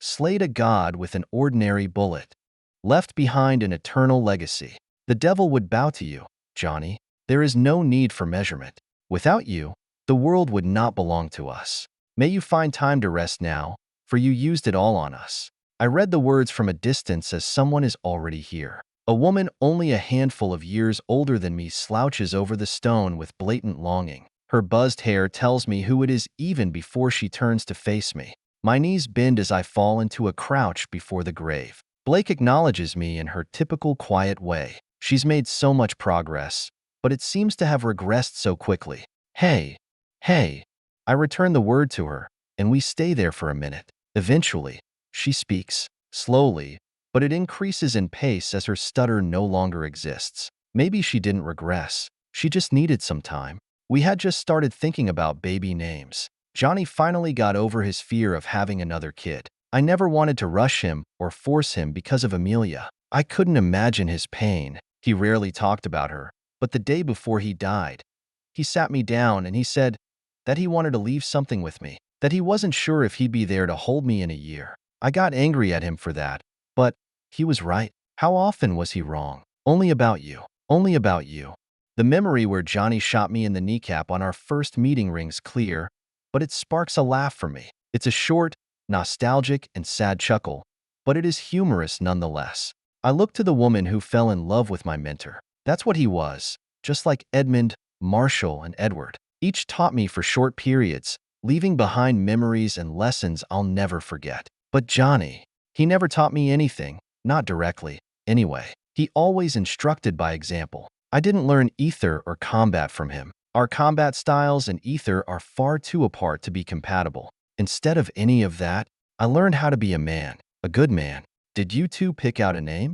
Slayed a god with an ordinary bullet. Left behind an eternal legacy. The devil would bow to you, Johnny. There is no need for measurement. Without you, the world would not belong to us. May you find time to rest now, for you used it all on us. I read the words from a distance as someone is already here. A woman only a handful of years older than me slouches over the stone with blatant longing. Her buzzed hair tells me who it is even before she turns to face me. My knees bend as I fall into a crouch before the grave. Blake acknowledges me in her typical quiet way. She's made so much progress, but it seems to have regressed so quickly. Hey. I return the word to her, and we stay there for a minute. Eventually, she speaks, slowly, but it increases in pace as her stutter no longer exists. Maybe she didn't regress. She just needed some time. We had just started thinking about baby names. Johnny finally got over his fear of having another kid. I never wanted to rush him or force him because of Amelia. I couldn't imagine his pain. He rarely talked about her, but the day before he died, he sat me down and he said that he wanted to leave something with me, that he wasn't sure if he'd be there to hold me in a year. I got angry at him for that, but he was right. How often was he wrong? Only about you. Only about you. The memory where Johnny shot me in the kneecap on our first meeting rings clear, but it sparks a laugh for me. It's a short, nostalgic, and sad chuckle, but it is humorous nonetheless. I look to the woman who fell in love with my mentor. That's what he was, just like Edmund, Marshall, and Edward. Each taught me for short periods, leaving behind memories and lessons I'll never forget. But Johnny, he never taught me anything, not directly. Anyway, he always instructed by example. I didn't learn ether or combat from him. Our combat styles and ether are far too apart to be compatible. Instead of any of that, I learned how to be a man, a good man. Did you two pick out a name?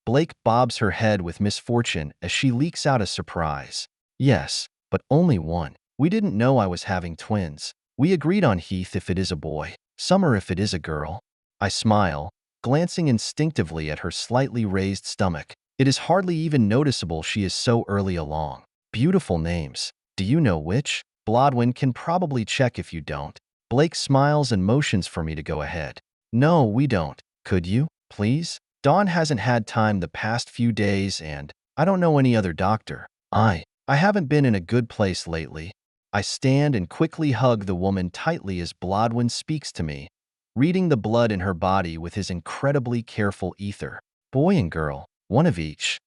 Blake bobs her head with misfortune as she leaks out a surprise. Yes, but only one. We didn't know I was having twins. We agreed on Heath if it is a boy, Summer if it is a girl. I smile, glancing instinctively at her slightly raised stomach. It is hardly even noticeable she is so early along. Beautiful names. Do you know which? Blodwin can probably check if you don't. Blake smiles and motions for me to go ahead. No, we don't. Could you, please? Dawn hasn't had time the past few days and I don't know any other doctor. I haven't been in a good place lately. I stand and quickly hug the woman tightly as Blodwin speaks to me, reading the blood in her body with his incredibly careful ether. Boy and girl, one of each.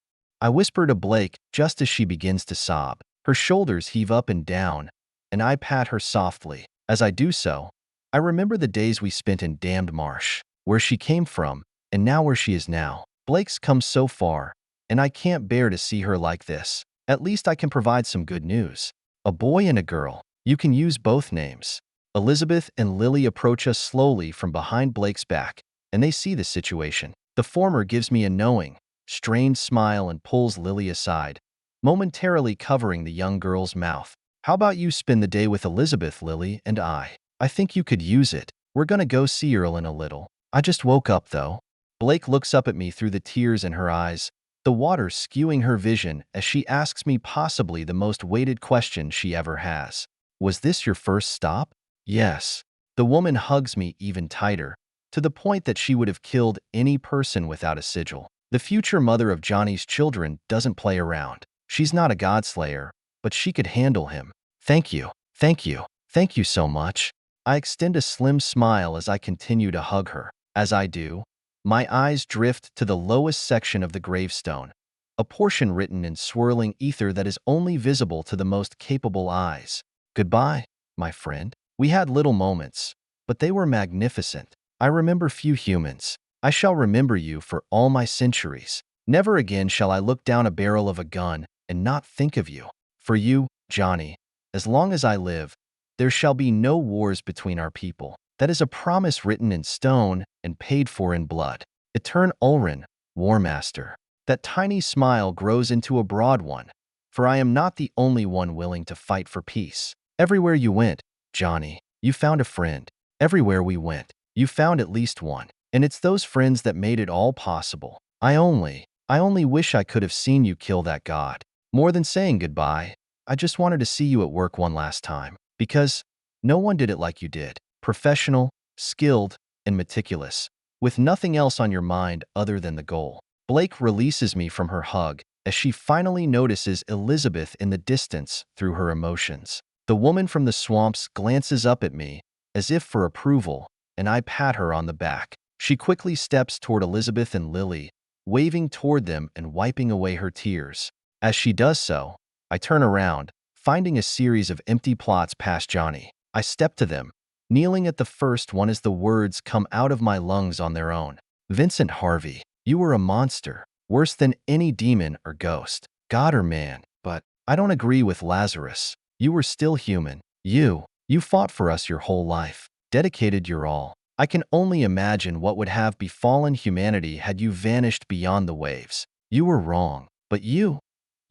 I whisper to Blake just as she begins to sob. Her shoulders heave up and down, and I pat her softly. As I do so, I remember the days we spent in Damned Marsh, where she came from, and now where she is now. Blake's come so far, and I can't bear to see her like this. At least I can provide some good news. A boy and a girl. You can use both names. Elizabeth and Lily approach us slowly from behind Blake's back, and they see the situation. The former gives me a knowing, strained smile and pulls Lily aside, momentarily covering the young girl's mouth. How about you spend the day with Elizabeth, Lily, and I? I think you could use it. We're gonna go see Earl in a little. I just woke up, though. Blake looks up at me through the tears in her eyes, the water skewing her vision as she asks me possibly the most weighted question she ever has. Was this your first stop? Yes. The woman hugs me even tighter, to the point that she would have killed any person without a sigil. The future mother of Johnny's children doesn't play around. She's not a godslayer, but she could handle him. Thank you. Thank you. Thank you so much. I extend a slim smile as I continue to hug her. As I do, my eyes drift to the lowest section of the gravestone, a portion written in swirling ether that is only visible to the most capable eyes. Goodbye, my friend. We had little moments, but they were magnificent. I remember few humans. I shall remember you for all my centuries. Never again shall I look down a barrel of a gun and not think of you. For you, Johnny, as long as I live, there shall be no wars between our people. That is a promise written in stone and paid for in blood. Etern Ulrin, War Master. That tiny smile grows into a broad one, for I am not the only one willing to fight for peace. Everywhere you went, Johnny, you found a friend. Everywhere we went, you found at least one. And it's those friends that made it all possible. I only wish I could have seen you kill that god. More than saying goodbye, I just wanted to see you at work one last time. Because no one did it like you did. Professional, skilled, and meticulous, with nothing else on your mind other than the goal. Blake releases me from her hug as she finally notices Elizabeth in the distance through her emotions. The woman from the swamps glances up at me as if for approval, and I pat her on the back. She quickly steps toward Elizabeth and Lily, waving toward them and wiping away her tears. As she does so, I turn around, finding a series of empty plots past Johnny. I step to them, kneeling at the first one as the words come out of my lungs on their own. Vincent Harvey, you were a monster, worse than any demon or ghost, god or man. But I don't agree with Lazarus. You were still human. You fought for us your whole life, dedicated your all. I can only imagine what would have befallen humanity had you vanished beyond the waves. You were wrong, but you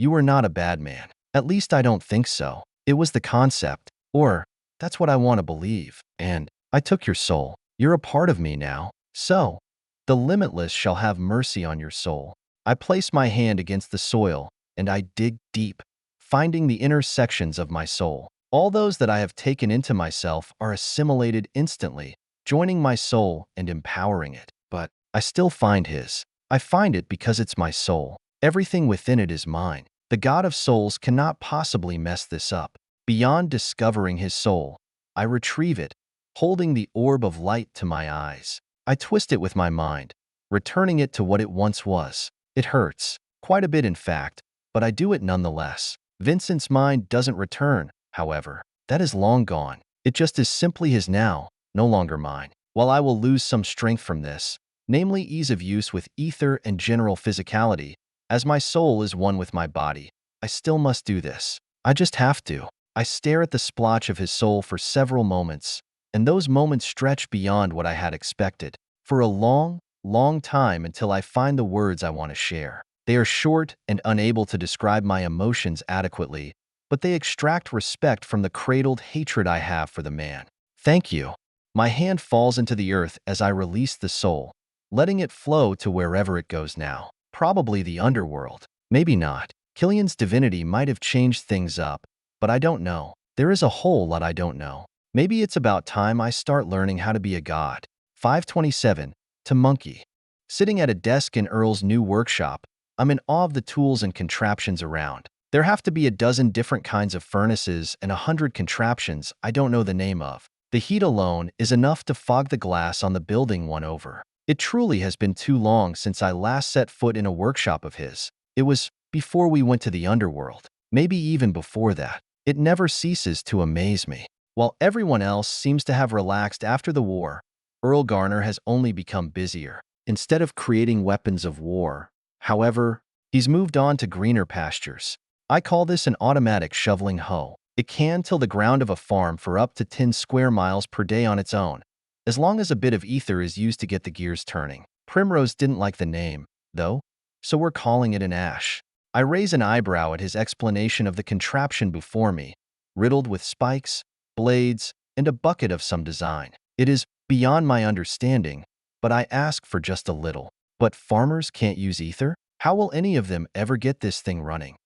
were not a bad man. At least I don't think so. It was the concept, or That's what I want to believe. And I took your soul. You're a part of me now. So, the limitless shall have mercy on your soul. I place my hand against the soil, and I dig deep, finding the inner sections of my soul. All those that I have taken into myself are assimilated instantly, joining my soul and empowering it. But I still find his. I find it because it's my soul. Everything within it is mine. The God of souls cannot possibly mess this up. Beyond discovering his soul, I retrieve it, holding the orb of light to my eyes. I twist it with my mind, returning it to what it once was. It hurts, quite a bit in fact, but I do it nonetheless. Vincent's mind doesn't return, however. That is long gone. It just is simply his now, no longer mine. While I will lose some strength from this, namely ease of use with ether and general physicality, as my soul is one with my body, I still must do this. I just have to. I stare at the splotch of his soul for several moments, and those moments stretch beyond what I had expected. For a long, long time until I find the words I want to share. They are short and unable to describe my emotions adequately, but they extract respect from the cradled hatred I have for the man. Thank you. My hand falls into the earth as I release the soul, letting it flow to wherever it goes now. Probably the underworld. Maybe not. Killian's divinity might have changed things up, but I don't know. There is a whole lot I don't know. Maybe it's about time I start learning how to be a god. 527. To Monkey. Sitting at a desk in Earl's new workshop, I'm in awe of the tools and contraptions around. There have to be a dozen different kinds of furnaces and 100 contraptions I don't know the name of. The heat alone is enough to fog the glass on the building one over. It truly has been too long since I last set foot in a workshop of his. It was before we went to the underworld. Maybe even before that. It never ceases to amaze me. While everyone else seems to have relaxed after the war, Earl Garner has only become busier. Instead of creating weapons of war, however, he's moved on to greener pastures. I call this an automatic shoveling hoe. It can till the ground of a farm for up to 10 square miles per day on its own, as long as a bit of ether is used to get the gears turning. Primrose didn't like the name, though, so we're calling it an ash. I raise an eyebrow at his explanation of the contraption before me, riddled with spikes, blades, and a bucket of some design. It is beyond my understanding, but I ask for just a little. But farmers can't use ether? How will any of them ever get this thing running?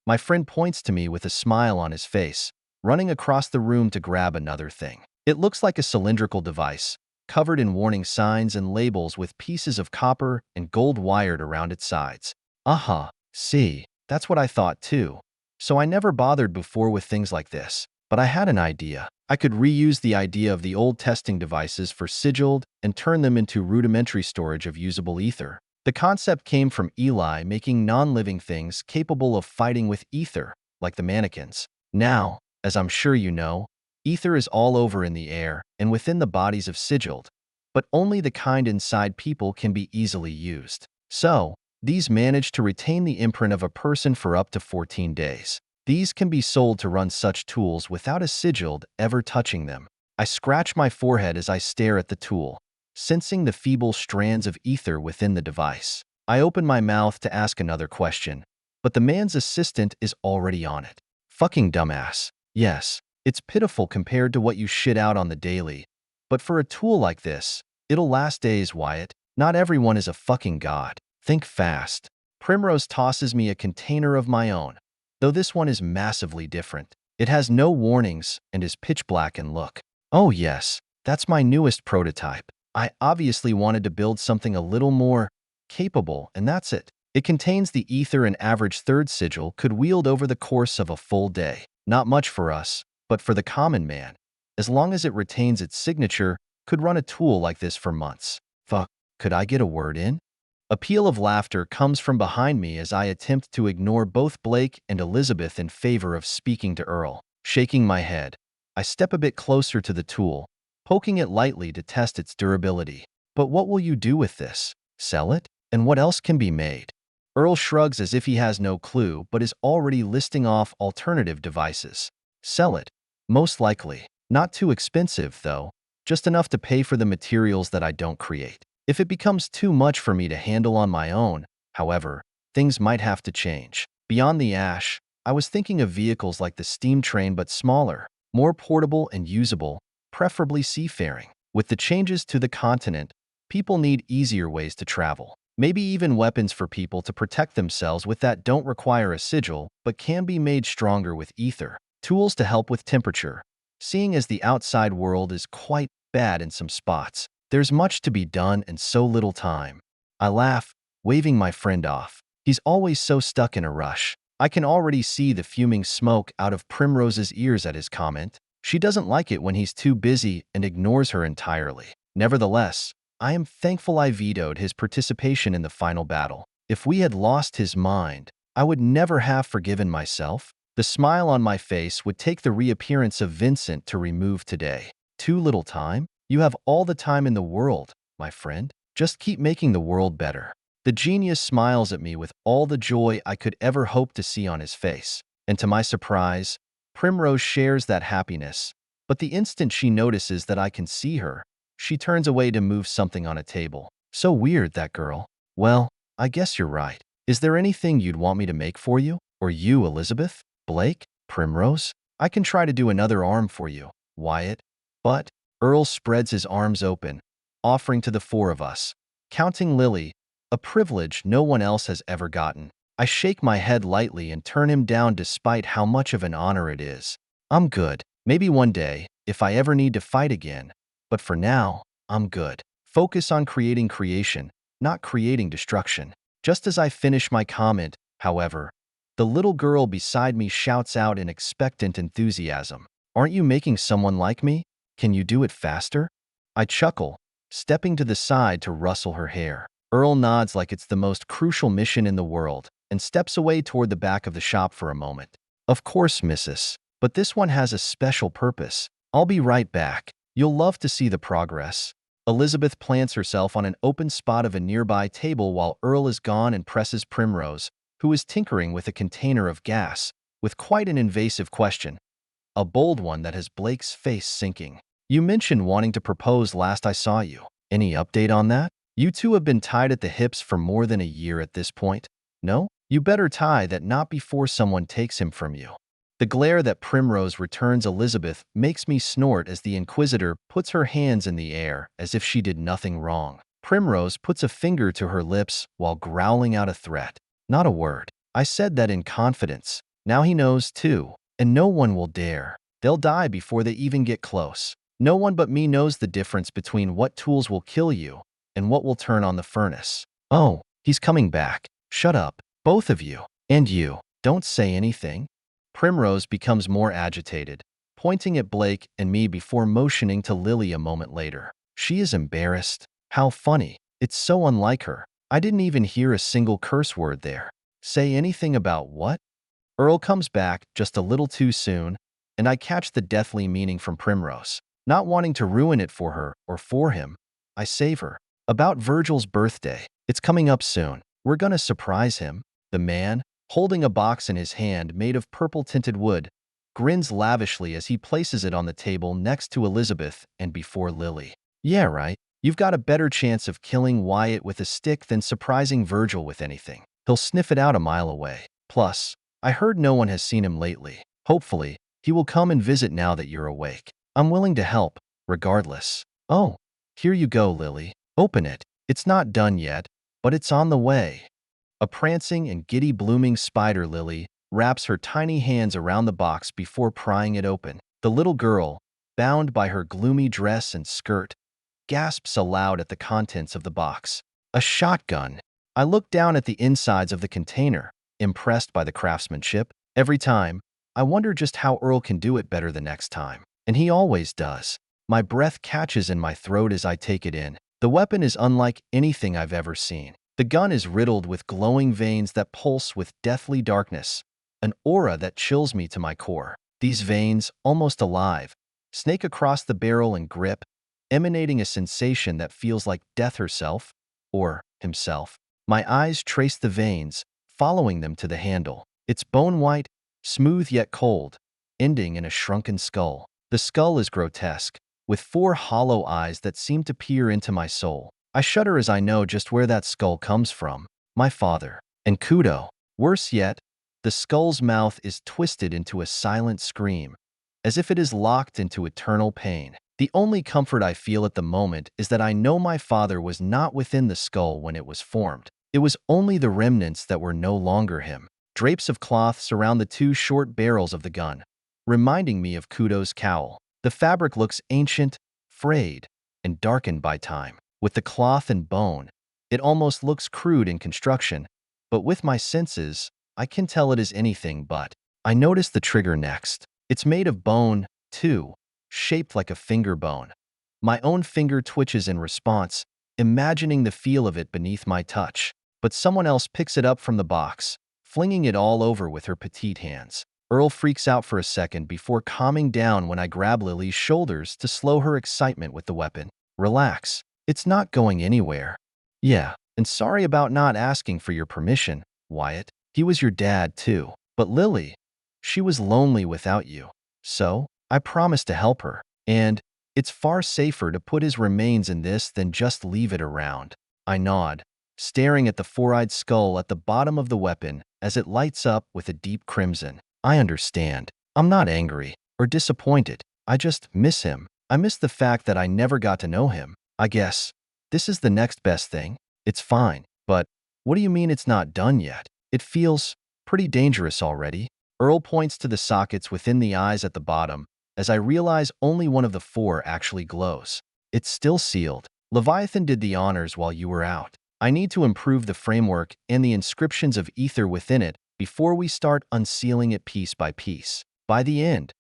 My friend points to me with a smile on his face, running across the room to grab another thing. It looks like a cylindrical device, covered in warning signs and labels with pieces of copper and gold wired around its sides. See, that's what I thought too. So I never bothered before with things like this. But I had an idea. I could reuse the idea of the old testing devices for Sigiled and turn them into rudimentary storage of usable ether. The concept came from Eli making non-living things capable of fighting with ether, like the mannequins. Now, as I'm sure you know, ether is all over in the air and within the bodies of Sigiled, but only the kind inside people can be easily used. So, these manage to retain the imprint of a person for up to 14 days. These can be sold to run such tools without a Sigiled ever touching them. I scratch my forehead as I stare at the tool, sensing the feeble strands of ether within the device. I open my mouth to ask another question, but the man's assistant is already on it. Fucking dumbass. Yes, it's pitiful compared to what you shit out on the daily, but for a tool like this, it'll last days, Wyatt. Not everyone is a fucking god. Think fast. Primrose tosses me a container of my own, though this one is massively different. It has no warnings and is pitch black in look. Oh yes, that's my newest prototype. I obviously wanted to build something a little more capable, and that's it. It contains the ether an average third sigil could wield over the course of a full day. Not much for us, but for the common man, as long as it retains its signature, could run a tool like this for months. Fuck, could I get a word in? A peal of laughter comes from behind me as I attempt to ignore both Blake and Elizabeth in favor of speaking to Earl. Shaking my head, I step a bit closer to the tool, poking it lightly to test its durability. But what will you do with this? Sell it? And what else can be made? Earl shrugs as if he has no clue, but is already listing off alternative devices. Sell it. Most likely. Not too expensive, though. Just enough to pay for the materials that I don't create. If it becomes too much for me to handle on my own, however, things might have to change. Beyond the ash, I was thinking of vehicles like the steam train but smaller. more portable and usable, preferably seafaring. With the changes to the continent, people need easier ways to travel. Maybe even weapons for people to protect themselves with that don't require a sigil but can be made stronger with ether. Tools to help with temperature. Seeing as the outside world is quite bad in some spots, there's much to be done and so little time. I laugh, waving my friend off. He's always so stuck in a rush. I can already see the fuming smoke out of Primrose's ears at his comment. She doesn't like it when he's too busy and ignores her entirely. Nevertheless, I am thankful I vetoed his participation in the final battle. If we had lost his mind, I would never have forgiven myself. The smile on my face would take the reappearance of Vincent to remove today. Too little time? You have all the time in the world, my friend. Just keep making the world better. The genius smiles at me with all the joy I could ever hope to see on his face. And to my surprise, Primrose shares that happiness. But the instant she notices that I can see her, she turns away to move something on a table. So weird, that girl. Well, I guess you're right. Is there anything you'd want me to make for you? Or you, Elizabeth? Blake? Primrose? I can try to do another arm for you, Wyatt. But Earl spreads his arms open, offering to the four of us, counting Lily, a privilege no one else has ever gotten. I shake my head lightly and turn him down despite how much of an honor it is. I'm good. Maybe one day, if I ever need to fight again. But for now, I'm good. Focus on creating creation, not creating destruction. Just as I finish my comment, however, the little girl beside me shouts out in expectant enthusiasm. Aren't you making someone like me? Can you do it faster? I chuckle, stepping to the side to rustle her hair. Earl nods like it's the most crucial mission in the world and steps away toward the back of the shop for a moment. Of course, missus, but this one has a special purpose. I'll be right back. You'll love to see the progress. Elizabeth plants herself on an open spot of a nearby table while Earl is gone and presses Primrose, who is tinkering with a container of gas, with quite an invasive question. A bold one that has Blake's face sinking. You mentioned wanting to propose last I saw you. Any update on that? You two have been tied at the hips for more than a year at this point. No? You better tie that knot before someone takes him from you. The glare that Primrose returns Elizabeth makes me snort as the Inquisitor puts her hands in the air as if she did nothing wrong. Primrose puts a finger to her lips while growling out a threat. Not a word. I said that in confidence. Now he knows too, and no one will dare. They'll die before they even get close. No one but me knows the difference between what tools will kill you and what will turn on the furnace. Oh, he's coming back. Shut up, both of you. And you, don't say anything. Primrose becomes more agitated, pointing at Blake and me before motioning to Lily a moment later. She is embarrassed. How funny. It's so unlike her. I didn't even hear a single curse word there. Say anything about what? Earl comes back just a little too soon, and I catch the deathly meaning from Primrose. Not wanting to ruin it for her or for him, I save her. About Virgil's birthday. It's coming up soon. We're gonna surprise him. The man, holding a box in his hand made of purple-tinted wood, grins lavishly as he places it on the table next to Elizabeth and before Lily. Yeah, right. You've got a better chance of killing Wyatt with a stick than surprising Virgil with anything. He'll sniff it out a mile away. Plus, I heard no one has seen him lately. Hopefully, he will come and visit now that you're awake. I'm willing to help, regardless. Oh, here you go, Lily. Open it. It's not done yet, but it's on the way. A prancing and giddy blooming spider lily wraps her tiny hands around the box before prying it open. The little girl, bound by her gloomy dress and skirt, gasps aloud at the contents of the box. A shotgun. I look down at the insides of the container, impressed by the craftsmanship. Every time, I wonder just how Earl can do it better the next time. And he always does. My breath catches in my throat as I take it in. The weapon is unlike anything I've ever seen. The gun is riddled with glowing veins that pulse with deathly darkness, an aura that chills me to my core. These veins, almost alive, snake across the barrel and grip, emanating a sensation that feels like death herself, or himself. My eyes trace the veins, following them to the handle. It's bone-white, smooth yet cold, ending in a shrunken skull. The skull is grotesque, with 4 hollow eyes that seem to peer into my soul. I shudder as I know just where that skull comes from. My father. And Kudo. Worse yet, the skull's mouth is twisted into a silent scream, as if it is locked into eternal pain. The only comfort I feel at the moment is that I know my father was not within the skull when it was formed. It was only the remnants that were no longer him. Drapes of cloth surround the two short barrels of the gun, reminding me of Kudo's cowl. The fabric looks ancient, frayed, and darkened by time. With the cloth and bone, it almost looks crude in construction, but with my senses, I can tell it is anything but. I notice the trigger next. It's made of bone, too, shaped like a finger bone. My own finger twitches in response, imagining the feel of it beneath my touch. But someone else picks it up from the box, flinging it all over with her petite hands. Earl freaks out for a second before calming down when I grab Lily's shoulders to slow her excitement with the weapon. Relax. It's not going anywhere. Yeah, and sorry about not asking for your permission, Wyatt. He was your dad, too. But Lily, she was lonely without you. So, I promised to help her. And it's far safer to put his remains in this than just leave it around. I nod, staring at the four-eyed skull at the bottom of the weapon as it lights up with a deep crimson. I understand. I'm not angry or disappointed. I just miss him. I miss the fact that I never got to know him. I guess this is the next best thing. It's fine. But what do you mean it's not done yet? It feels pretty dangerous already. Earl points to the sockets within the eyes at the bottom as I realize only one of the four actually glows. It's still sealed. Leviathan did the honors while you were out. I need to improve the framework and the inscriptions of ether within it before we start unsealing it piece by piece. By the end,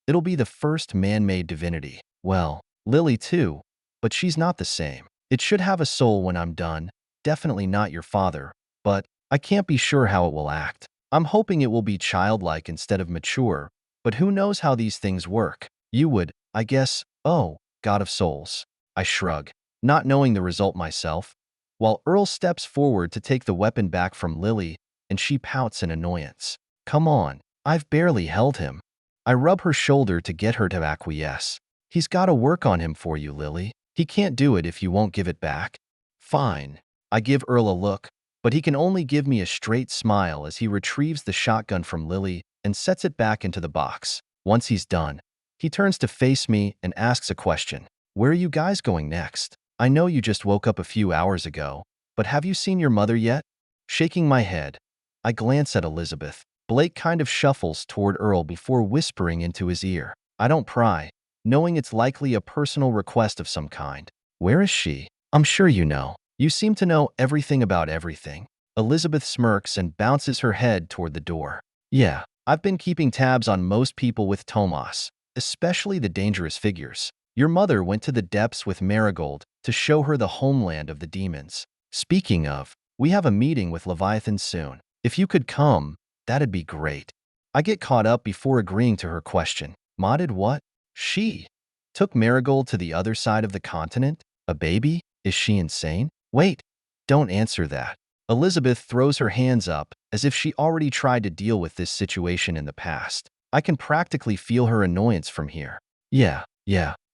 it'll be the first man-made divinity. Well, Lily too, but she's not the same. It should have a soul when I'm done. Definitely not your father, but I can't be sure how it will act. I'm hoping it will be childlike instead of mature, but who knows how these things work. You would, I guess, oh, God of Souls. I shrug, not knowing the result myself, while Earl steps forward to take the weapon back from Lily, and she pouts in annoyance. Come on, I've barely held him. I rub her shoulder to get her to acquiesce. He's got to work on him for you, Lily. He can't do it if you won't give it back. Fine. I give Earl a look, but he can only give me a straight smile as he retrieves the shotgun from Lily and sets it back into the box. Once he's done, he turns to face me and asks a question. Where are you guys going next? I know you just woke up a few hours ago, but have you seen your mother yet? Shaking my head, I glance at Elizabeth. Blake kind of shuffles toward Earl before whispering into his ear. I don't pry, knowing it's likely a personal request of some kind. Where is she? I'm sure you know. You seem to know everything about everything. Elizabeth smirks and bounces her head toward the door. Yeah, I've been keeping tabs on most people with Tomas, especially the dangerous figures. Your mother went to the depths with Marigold to show her the homeland of the demons. Speaking of, we have a meeting with Leviathan soon. If you could come, that'd be great. I get caught up before agreeing to her question. Modded what? She took Marigold to the other side of the continent? A baby? Is she insane? Wait, don't answer that. Elizabeth throws her hands up as if she already tried to deal with this situation in the past. I can practically feel her annoyance from here. Yeah.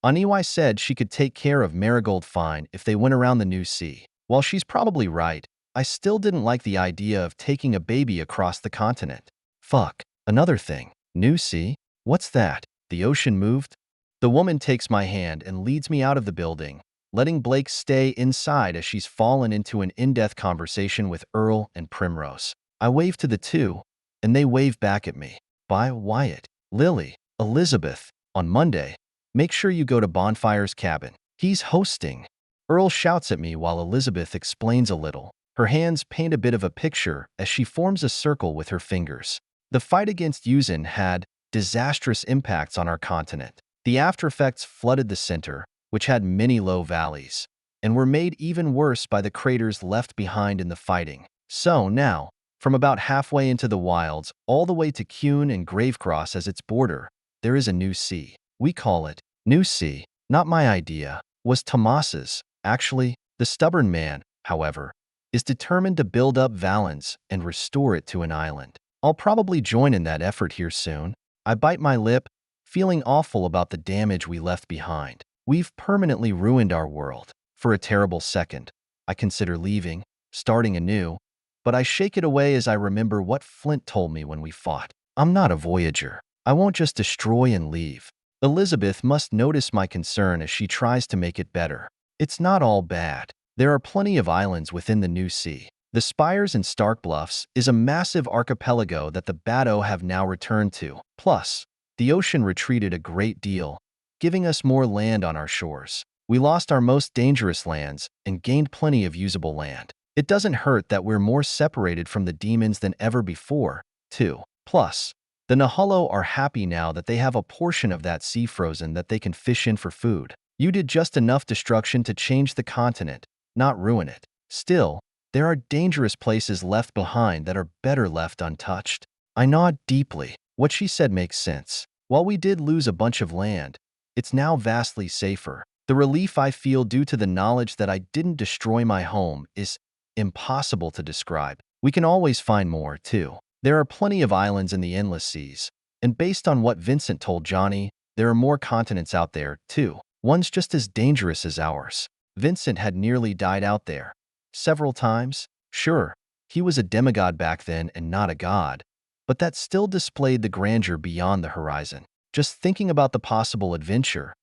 Aniwai said she could take care of Marigold fine if they went around the new sea. While she's probably right, I still didn't like the idea of taking a baby across the continent. Fuck. Another thing. New sea? What's that? The ocean moved? The woman takes my hand and leads me out of the building, letting Blake stay inside as she's fallen into an in-depth conversation with Earl and Primrose. I wave to the two, and they wave back at me. Bye, Wyatt. Lily. Elizabeth. On Monday, make sure you go to Bonfire's cabin. He's hosting. Earl shouts at me while Elizabeth explains a little. Her hands paint a bit of a picture as she forms a circle with her fingers. The fight against Yuzin had disastrous impacts on our continent. The aftereffects flooded the center, which had many low valleys, and were made even worse by the craters left behind in the fighting. So now, from about halfway into the wilds all the way to Kuhn and Gravecross as its border, there is a new sea. We call it New Sea. Not my idea. Was Tomas's. Actually, the stubborn man, however, is determined to build up Valens and restore it to an island. I'll probably join in that effort here soon. I bite my lip, feeling awful about the damage we left behind. We've permanently ruined our world. For a terrible second, I consider leaving, starting anew, but I shake it away as I remember what Flint told me when we fought. I'm not a voyager. I won't just destroy and leave. Elizabeth must notice my concern as she tries to make it better. It's not all bad. There are plenty of islands within the new sea. The Spires and Stark Bluffs is a massive archipelago that the Bato have now returned to. Plus, the ocean retreated a great deal, giving us more land on our shores. We lost our most dangerous lands and gained plenty of usable land. It doesn't hurt that we're more separated from the demons than ever before, too. Plus, the Nahalo are happy now that they have a portion of that sea frozen that they can fish in for food. You did just enough destruction to change the continent, not ruin it. Still, there are dangerous places left behind that are better left untouched. I nod deeply. What she said makes sense. While we did lose a bunch of land, it's now vastly safer. The relief I feel due to the knowledge that I didn't destroy my home is impossible to describe. We can always find more, too. There are plenty of islands in the endless seas, and based on what Vincent told Johnny, there are more continents out there, too. One's just as dangerous as ours. Vincent had nearly died out there. Several times? Sure, he was a demigod back then and not a god, but that still displayed the grandeur beyond the horizon. Just thinking about the possible adventure,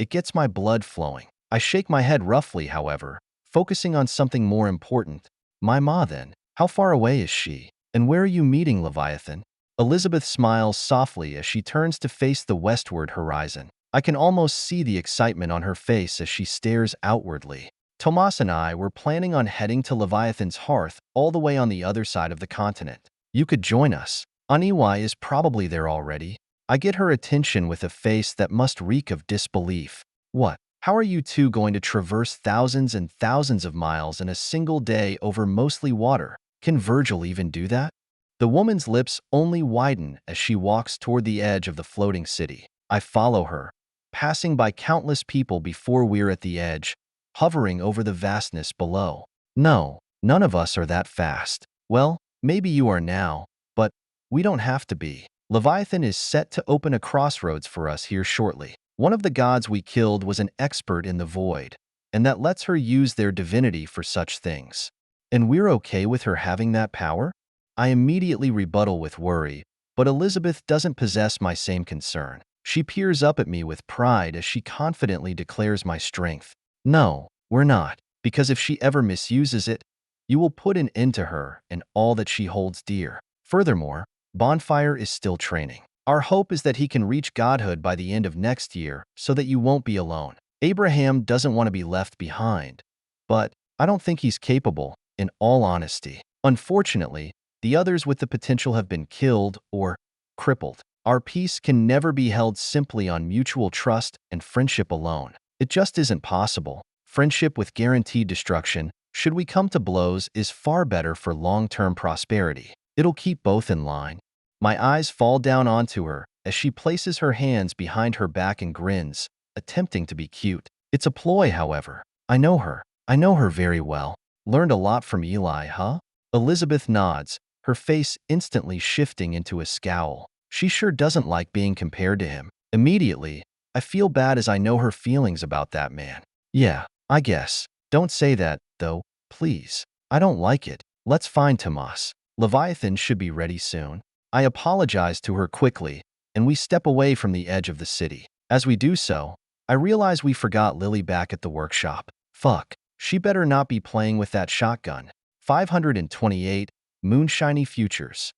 it gets my blood flowing. I shake my head roughly, however, focusing on something more important. My ma, then. How far away is she? And where are you meeting Leviathan? Elizabeth smiles softly as she turns to face the westward horizon. I can almost see the excitement on her face as she stares outwardly. Tomas and I were planning on heading to Leviathan's hearth all the way on the other side of the continent. You could join us. Aniwai is probably there already. I get her attention with a face that must reek of disbelief. What? How are you two going to traverse thousands and thousands of miles in a single day over mostly water? Can Virgil even do that? The woman's lips only widen as she walks toward the edge of the floating city. I follow her, passing by countless people before we're at the edge, hovering over the vastness below. No, none of us are that fast. Well, maybe you are now, but we don't have to be. Leviathan is set to open a crossroads for us here shortly. One of the gods we killed was an expert in the void, and that lets her use their divinity for such things. And we're okay with her having that power? I immediately rebuttal with worry, but Elizabeth doesn't possess my same concern. She peers up at me with pride as she confidently declares my strength. No, we're not, because if she ever misuses it, you will put an end to her and all that she holds dear. Furthermore, Bonfire is still training. Our hope is that he can reach godhood by the end of next year so that you won't be alone. Abraham doesn't want to be left behind, but I don't think he's capable, in all honesty. Unfortunately, the others with the potential have been killed or crippled. Our peace can never be held simply on mutual trust and friendship alone. It just isn't possible. Friendship with guaranteed destruction, should we come to blows, is far better for long-term prosperity. It'll keep both in line. My eyes fall down onto her as she places her hands behind her back and grins, attempting to be cute. It's a ploy, however. I know her. I know her very well. Learned a lot from Eli, huh? Elizabeth nods, her face instantly shifting into a scowl. She sure doesn't like being compared to him. Immediately, I feel bad as I know her feelings about that man. Yeah, I guess. Don't say that, though, please. I don't like it. Let's find Tomas. Leviathan should be ready soon. I apologize to her quickly, and we step away from the edge of the city. As we do so, I realize we forgot Lily back at the workshop. Fuck. She better not be playing with that shotgun. 528, Moonshiny Futures.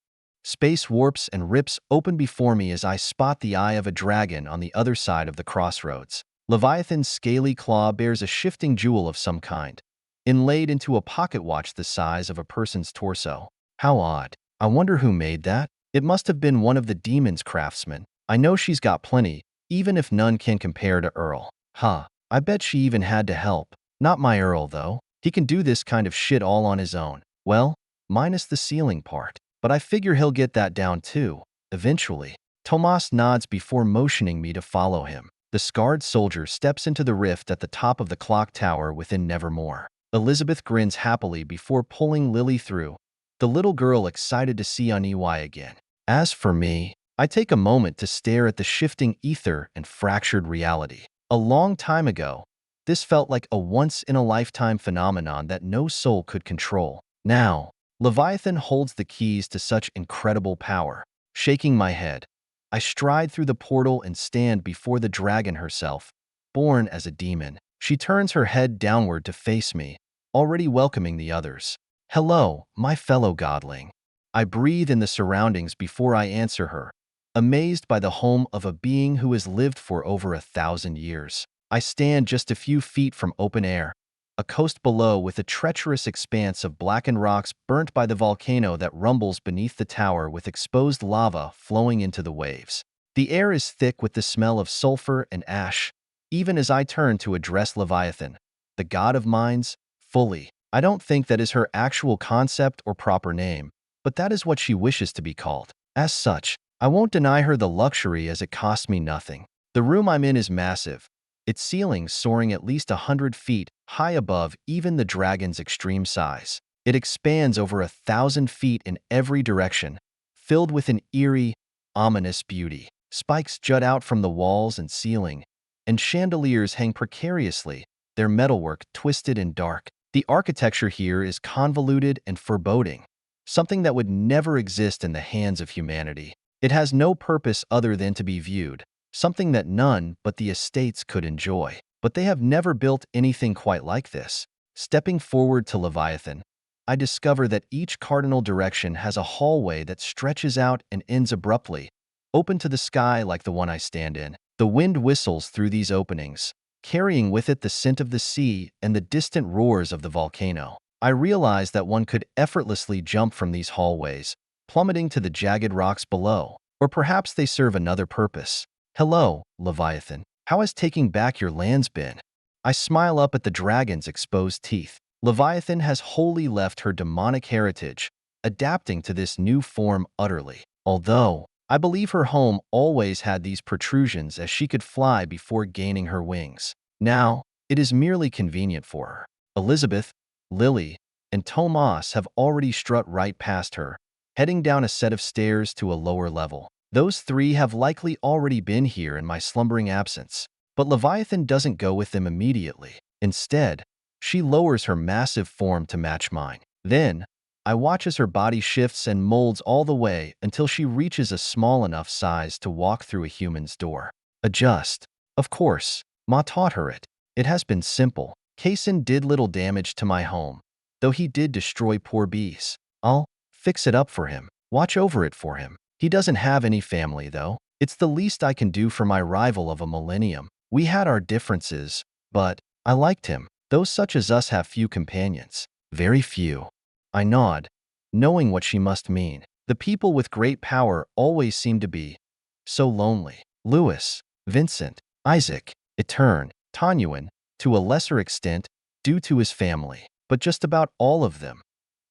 Space warps and rips open before me as I spot the eye of a dragon on the other side of the crossroads. Leviathan's scaly claw bears a shifting jewel of some kind, inlaid into a pocket watch the size of a person's torso. How odd. I wonder who made that? It must have been one of the demon's craftsmen. I know she's got plenty, even if none can compare to Earl. Huh. I bet she even had to help. Not my Earl, though. He can do this kind of shit all on his own. Well, minus the ceiling part. But I figure he'll get that down too, eventually. Tomas nods before motioning me to follow him. The scarred soldier steps into the rift at the top of the clock tower within Nevermore. Elizabeth grins happily before pulling Lily through, the little girl excited to see Aniwai again. As for me, I take a moment to stare at the shifting ether and fractured reality. A long time ago, this felt like a once-in-a-lifetime phenomenon that no soul could control. Now, Leviathan holds the keys to such incredible power. Shaking my head, I stride through the portal and stand before the dragon herself, born as a demon. She turns her head downward to face me, already welcoming the others. Hello, my fellow godling. I breathe in the surroundings before I answer her, amazed by the home of a being who has lived for over 1,000 years. I stand just a few feet from open air, a coast below with a treacherous expanse of blackened rocks burnt by the volcano that rumbles beneath the tower with exposed lava flowing into the waves. The air is thick with the smell of sulfur and ash, even as I turn to address Leviathan, the god of mines, fully. I don't think that is her actual concept or proper name, but that is what she wishes to be called. As such, I won't deny her the luxury as it costs me nothing. The room I'm in is massive, its ceiling soaring at least 100 feet high above even the dragon's extreme size. It expands over 1,000 feet in every direction, filled with an eerie, ominous beauty. Spikes jut out from the walls and ceiling, and chandeliers hang precariously, their metalwork twisted and dark. The architecture here is convoluted and foreboding, something that would never exist in the hands of humanity. It has no purpose other than to be viewed, something that none but the estates could enjoy. But they have never built anything quite like this. Stepping forward to Leviathan, I discover that each cardinal direction has a hallway that stretches out and ends abruptly, open to the sky like the one I stand in. The wind whistles through these openings, carrying with it the scent of the sea and the distant roars of the volcano. I realize that one could effortlessly jump from these hallways, plummeting to the jagged rocks below. Or perhaps they serve another purpose. Hello, Leviathan. How has taking back your lands been? I smile up at the dragon's exposed teeth. Leviathan has wholly left her demonic heritage, adapting to this new form utterly. Although, I believe her home always had these protrusions as she could fly before gaining her wings. Now, it is merely convenient for her. Elizabeth, Lily, and Tomas have already strut right past her, heading down a set of stairs to a lower level. Those three have likely already been here in my slumbering absence. But Leviathan doesn't go with them immediately. Instead, she lowers her massive form to match mine. Then, I watch as her body shifts and molds all the way until she reaches a small enough size to walk through a human's door. Adjust. Of course, Ma taught her it. It has been simple. Kaysen did little damage to my home, though he did destroy poor bees. I'll fix it up for him, watch over it for him. He doesn't have any family, though. It's the least I can do for my rival of a millennium. We had our differences, but I liked him. Those such as us have few companions. Very few. I nod, knowing what she must mean. The people with great power always seem to be so lonely. Louis, Vincent, Isaac, Etern, Tanyuan, to a lesser extent, due to his family. But just about all of them.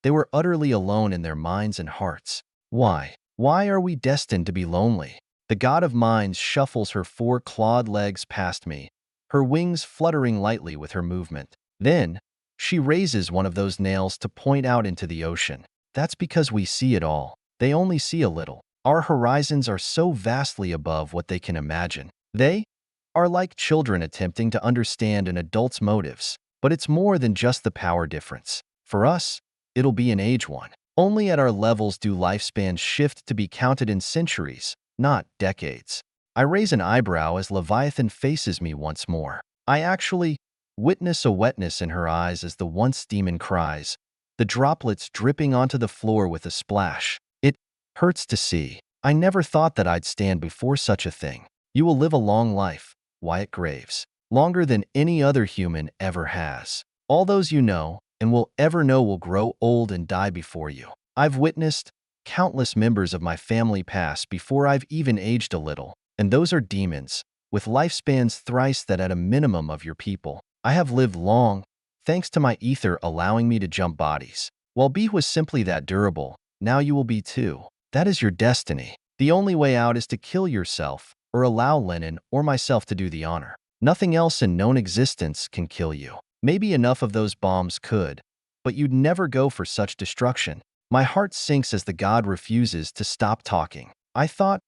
They were utterly alone in their minds and hearts. Why? Why are we destined to be lonely? The god of mines shuffles her 4 clawed legs past me, her wings fluttering lightly with her movement. Then, she raises one of those nails to point out into the ocean. That's because we see it all. They only see a little. Our horizons are so vastly above what they can imagine. They are like children attempting to understand an adult's motives. But it's more than just the power difference. For us, it'll be an age one. Only at our levels do lifespans shift to be counted in centuries, not decades. I raise an eyebrow as Leviathan faces me once more. I actually witness a wetness in her eyes as the once demon cries, the droplets dripping onto the floor with a splash. It hurts to see. I never thought that I'd stand before such a thing. You will live a long life, Wyatt Graves. Longer than any other human ever has. All those you know and will ever know will grow old and die before you. I've witnessed countless members of my family pass before I've even aged a little, and those are demons, with lifespans thrice that at a minimum of your people. I have lived long, thanks to my ether allowing me to jump bodies. While B was simply that durable, now you will be too. That is your destiny. The only way out is to kill yourself, or allow Lennon or myself to do the honor. Nothing else in known existence can kill you. Maybe enough of those bombs could, but you'd never go for such destruction. My heart sinks as the god refuses to stop talking. I thought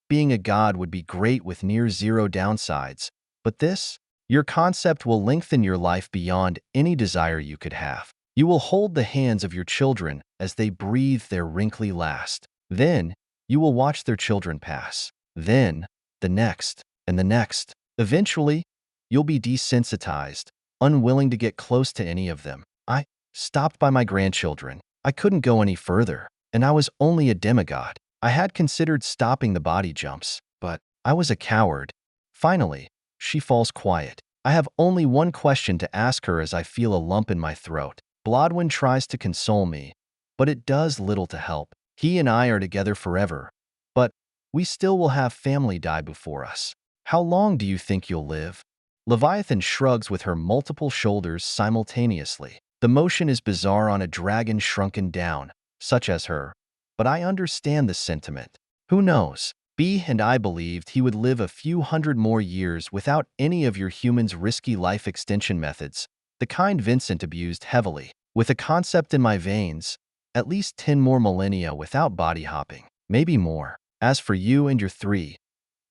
being a god would be great with near zero downsides, but this? Your concept will lengthen your life beyond any desire you could have. You will hold the hands of your children as they breathe their wrinkly last. Then, you will watch their children pass. Then, the next, and the next. Eventually, you'll be desensitized, unwilling to get close to any of them. I stopped by my grandchildren. I couldn't go any further, and I was only a demigod. I had considered stopping the body jumps, but I was a coward. Finally, she falls quiet. I have only one question to ask her as I feel a lump in my throat. Blodwyn tries to console me, but it does little to help. He and I are together forever, but we still will have family die before us. How long do you think you'll live? Leviathan shrugs with her multiple shoulders simultaneously. The motion is bizarre on a dragon shrunken down, such as her, but I understand the sentiment. Who knows? B and I believed he would live a few hundred more years without any of your humans' risky life extension methods, the kind Vincent abused heavily. With a concept in my veins, at least 10 more millennia without body hopping, maybe more. As for you and your 3,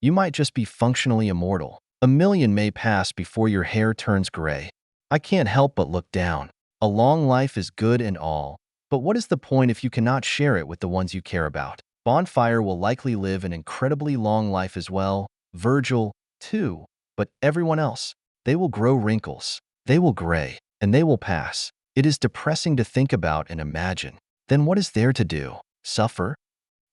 you might just be functionally immortal. A million may pass before your hair turns gray. I can't help but look down. A long life is good and all, but what is the point if you cannot share it with the ones you care about? Bonfire will likely live an incredibly long life as well, Virgil, too, but everyone else, they will grow wrinkles, they will gray, and they will pass. It is depressing to think about and imagine. Then what is there to do? Suffer?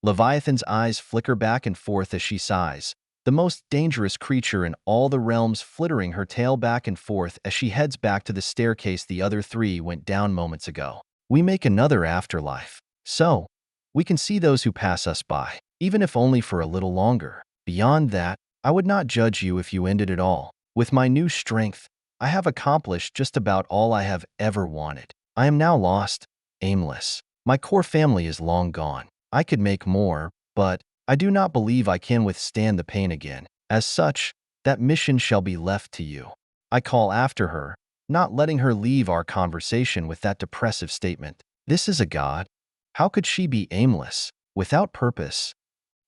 Leviathan's eyes flicker back and forth as she sighs, the most dangerous creature in all the realms flittering her tail back and forth as she heads back to the staircase the other 3 went down moments ago. We make another afterlife. So, we can see those who pass us by, even if only for a little longer. Beyond that, I would not judge you if you ended it all. With my new strength, I have accomplished just about all I have ever wanted. I am now lost, aimless. My core family is long gone. I could make more, but I do not believe I can withstand the pain again. As such, that mission shall be left to you. I call after her, not letting her leave our conversation with that depressive statement. This is a god. How could she be aimless, without purpose?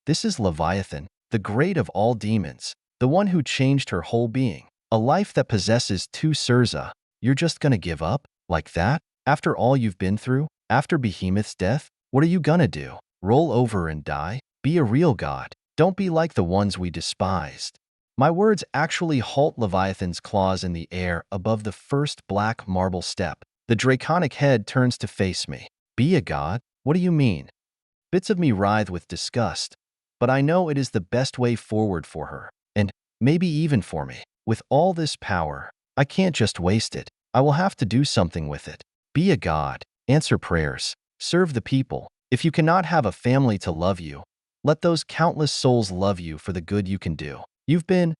This is Leviathan, the great of all demons, the one who changed her whole being. A life that possesses 2 Surza. You're just gonna give up? Like that? After all you've been through? After Behemoth's death? What are you gonna do? Roll over and die? Be a real god. Don't be like the ones we despised. My words actually halt Leviathan's claws in the air above the first black marble step. The draconic head turns to face me. Be a god? What do you mean? Bits of me writhe with disgust, but I know it is the best way forward for her, and maybe even for me. With all this power, I can't just waste it. I will have to do something with it. Be a god. Answer prayers. Serve the people. If you cannot have a family to love you, let those countless souls love you for the good you can do. You've been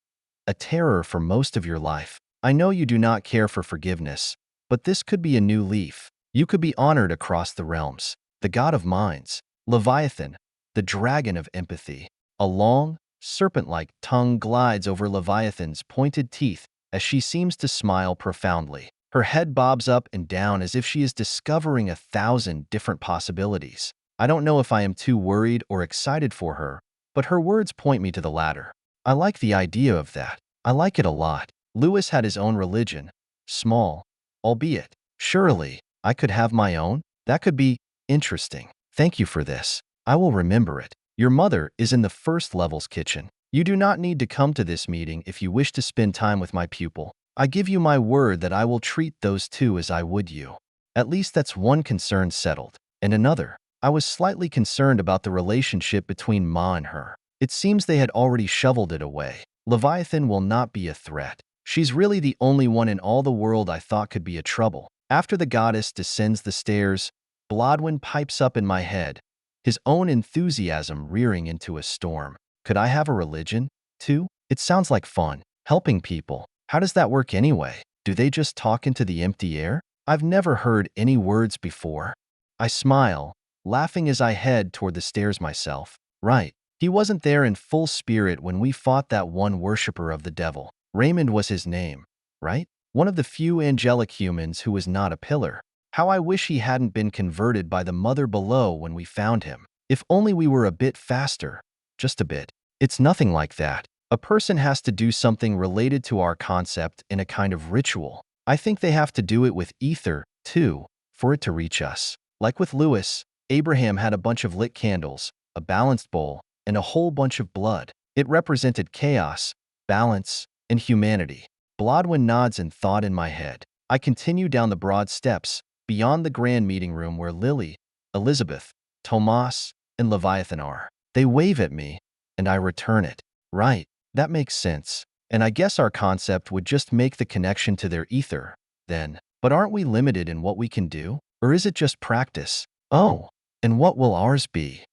a terror for most of your life. I know you do not care for forgiveness, but this could be a new leaf. You could be honored across the realms. The god of minds, Leviathan, the dragon of empathy. A long, serpent-like tongue glides over Leviathan's pointed teeth as she seems to smile profoundly. Her head bobs up and down as if she is discovering 1,000 different possibilities. I don't know if I am too worried or excited for her, but her words point me to the latter. I like the idea of that. I like it a lot. Lewis had his own religion. Small, albeit. Surely, I could have my own? That could be interesting. Thank you for this. I will remember it. Your mother is in the first level's kitchen. You do not need to come to this meeting if you wish to spend time with my pupil. I give you my word that I will treat those 2 as I would you. At least that's one concern settled. And another, I was slightly concerned about the relationship between Ma and her. It seems they had already shoveled it away. Leviathan will not be a threat. She's really the only one in all the world I thought could be a trouble. After the goddess descends the stairs, Blodwyn pipes up in my head, his own enthusiasm rearing into a storm. Could I have a religion, too? It sounds like fun. Helping people. How does that work anyway? Do they just talk into the empty air? I've never heard any words before. I smile, laughing as I head toward the stairs myself. Right. He wasn't there in full spirit when we fought that one worshipper of the devil. Raymond was his name, right? One of the few angelic humans who was not a pillar. How I wish he hadn't been converted by the mother below when we found him. If only we were a bit faster. Just a bit. It's nothing like that. A person has to do something related to our concept in a kind of ritual. I think they have to do it with ether, too, for it to reach us. Like with Lewis, Abraham had a bunch of lit candles, a balanced bowl, and a whole bunch of blood. It represented chaos, balance, and humanity. Blodwyn nods in thought in my head. I continue down the broad steps, beyond the grand meeting room where Lily, Elizabeth, Tomas, and Leviathan are. They wave at me, and I return it. Right, that makes sense. And I guess our concept would just make the connection to their ether, then. But aren't we limited in what we can do? Or is it just practice? Oh, and what will ours be?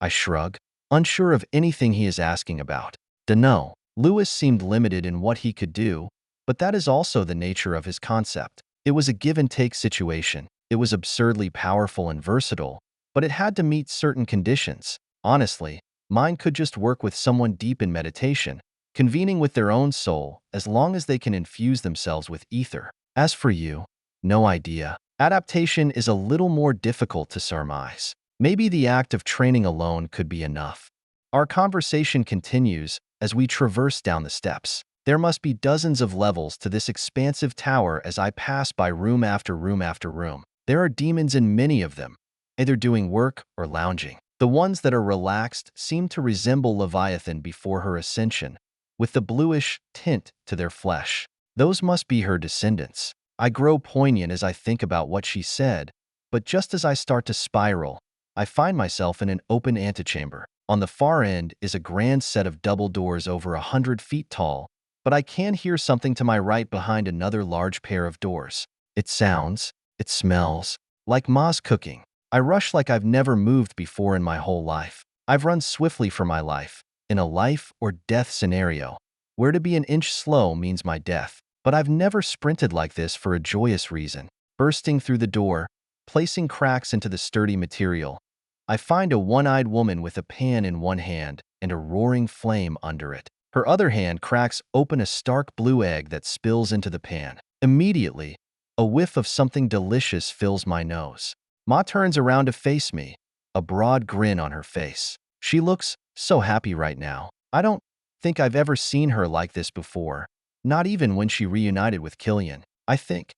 I shrug, unsure of anything he is asking about. Dunno. Lewis seemed limited in what he could do, but that is also the nature of his concept. It was a give-and-take situation. It was absurdly powerful and versatile, but it had to meet certain conditions. Honestly, mine could just work with someone deep in meditation, convening with their own soul, as long as they can infuse themselves with ether. As for you, no idea. Adaptation is a little more difficult to surmise. Maybe the act of training alone could be enough. Our conversation continues as we traverse down the steps. There must be dozens of levels to this expansive tower as I pass by room after room after room. There are demons in many of them, either doing work or lounging. The ones that are relaxed seem to resemble Leviathan before her ascension, with the bluish tint to their flesh. Those must be her descendants. I grow poignant as I think about what she said, but just as I start to spiral, I find myself in an open antechamber. On the far end is a grand set of double doors over 100 feet tall, but I can hear something to my right behind another large pair of doors. It sounds, it smells, like Ma's cooking. I rush like I've never moved before in my whole life. I've run swiftly for my life, in a life or death scenario, where to be an inch slow means my death. But I've never sprinted like this for a joyous reason. Bursting through the door, placing cracks into the sturdy material, I find a one-eyed woman with a pan in one hand and a roaring flame under it. Her other hand cracks open a stark blue egg that spills into the pan. Immediately, a whiff of something delicious fills my nose. Ma turns around to face me, a broad grin on her face. She looks so happy right now. I don't think I've ever seen her like this before, not even when she reunited with Killian. I think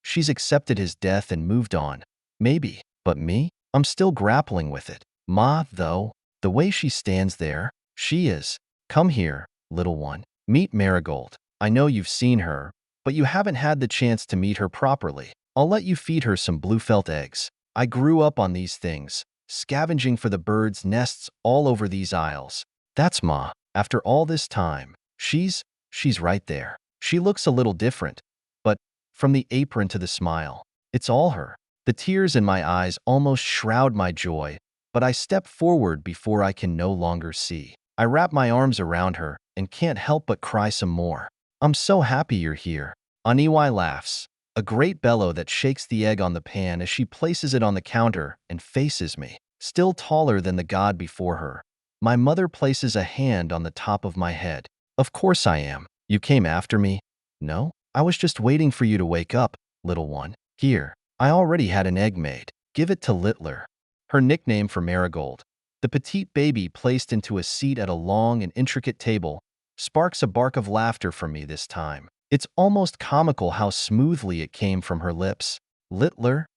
she's accepted his death and moved on. Maybe, but me? I'm still grappling with it. Ma, though, the way she stands there, she is. Come here, little one. Meet Marigold. I know you've seen her, but you haven't had the chance to meet her properly. I'll let you feed her some blue felt eggs. I grew up on these things, scavenging for the birds' nests all over these isles. That's Ma. After all this time, she's right there. She looks a little different, but from the apron to the smile, it's all her. The tears in my eyes almost shroud my joy, but I step forward before I can no longer see. I wrap my arms around her and can't help but cry some more. I'm so happy you're here. Aniwai laughs, a great bellow that shakes the egg on the pan as she places it on the counter and faces me. Still taller than the god before her, my mother places a hand on the top of my head. Of course I am. You came after me? No? I was just waiting for you to wake up, little one. Here. I already had an egg made. Give it to Littler, her nickname for Marigold. The petite baby placed into a seat at a long and intricate table sparks a bark of laughter from me this time. It's almost comical how smoothly it came from her lips. Littler?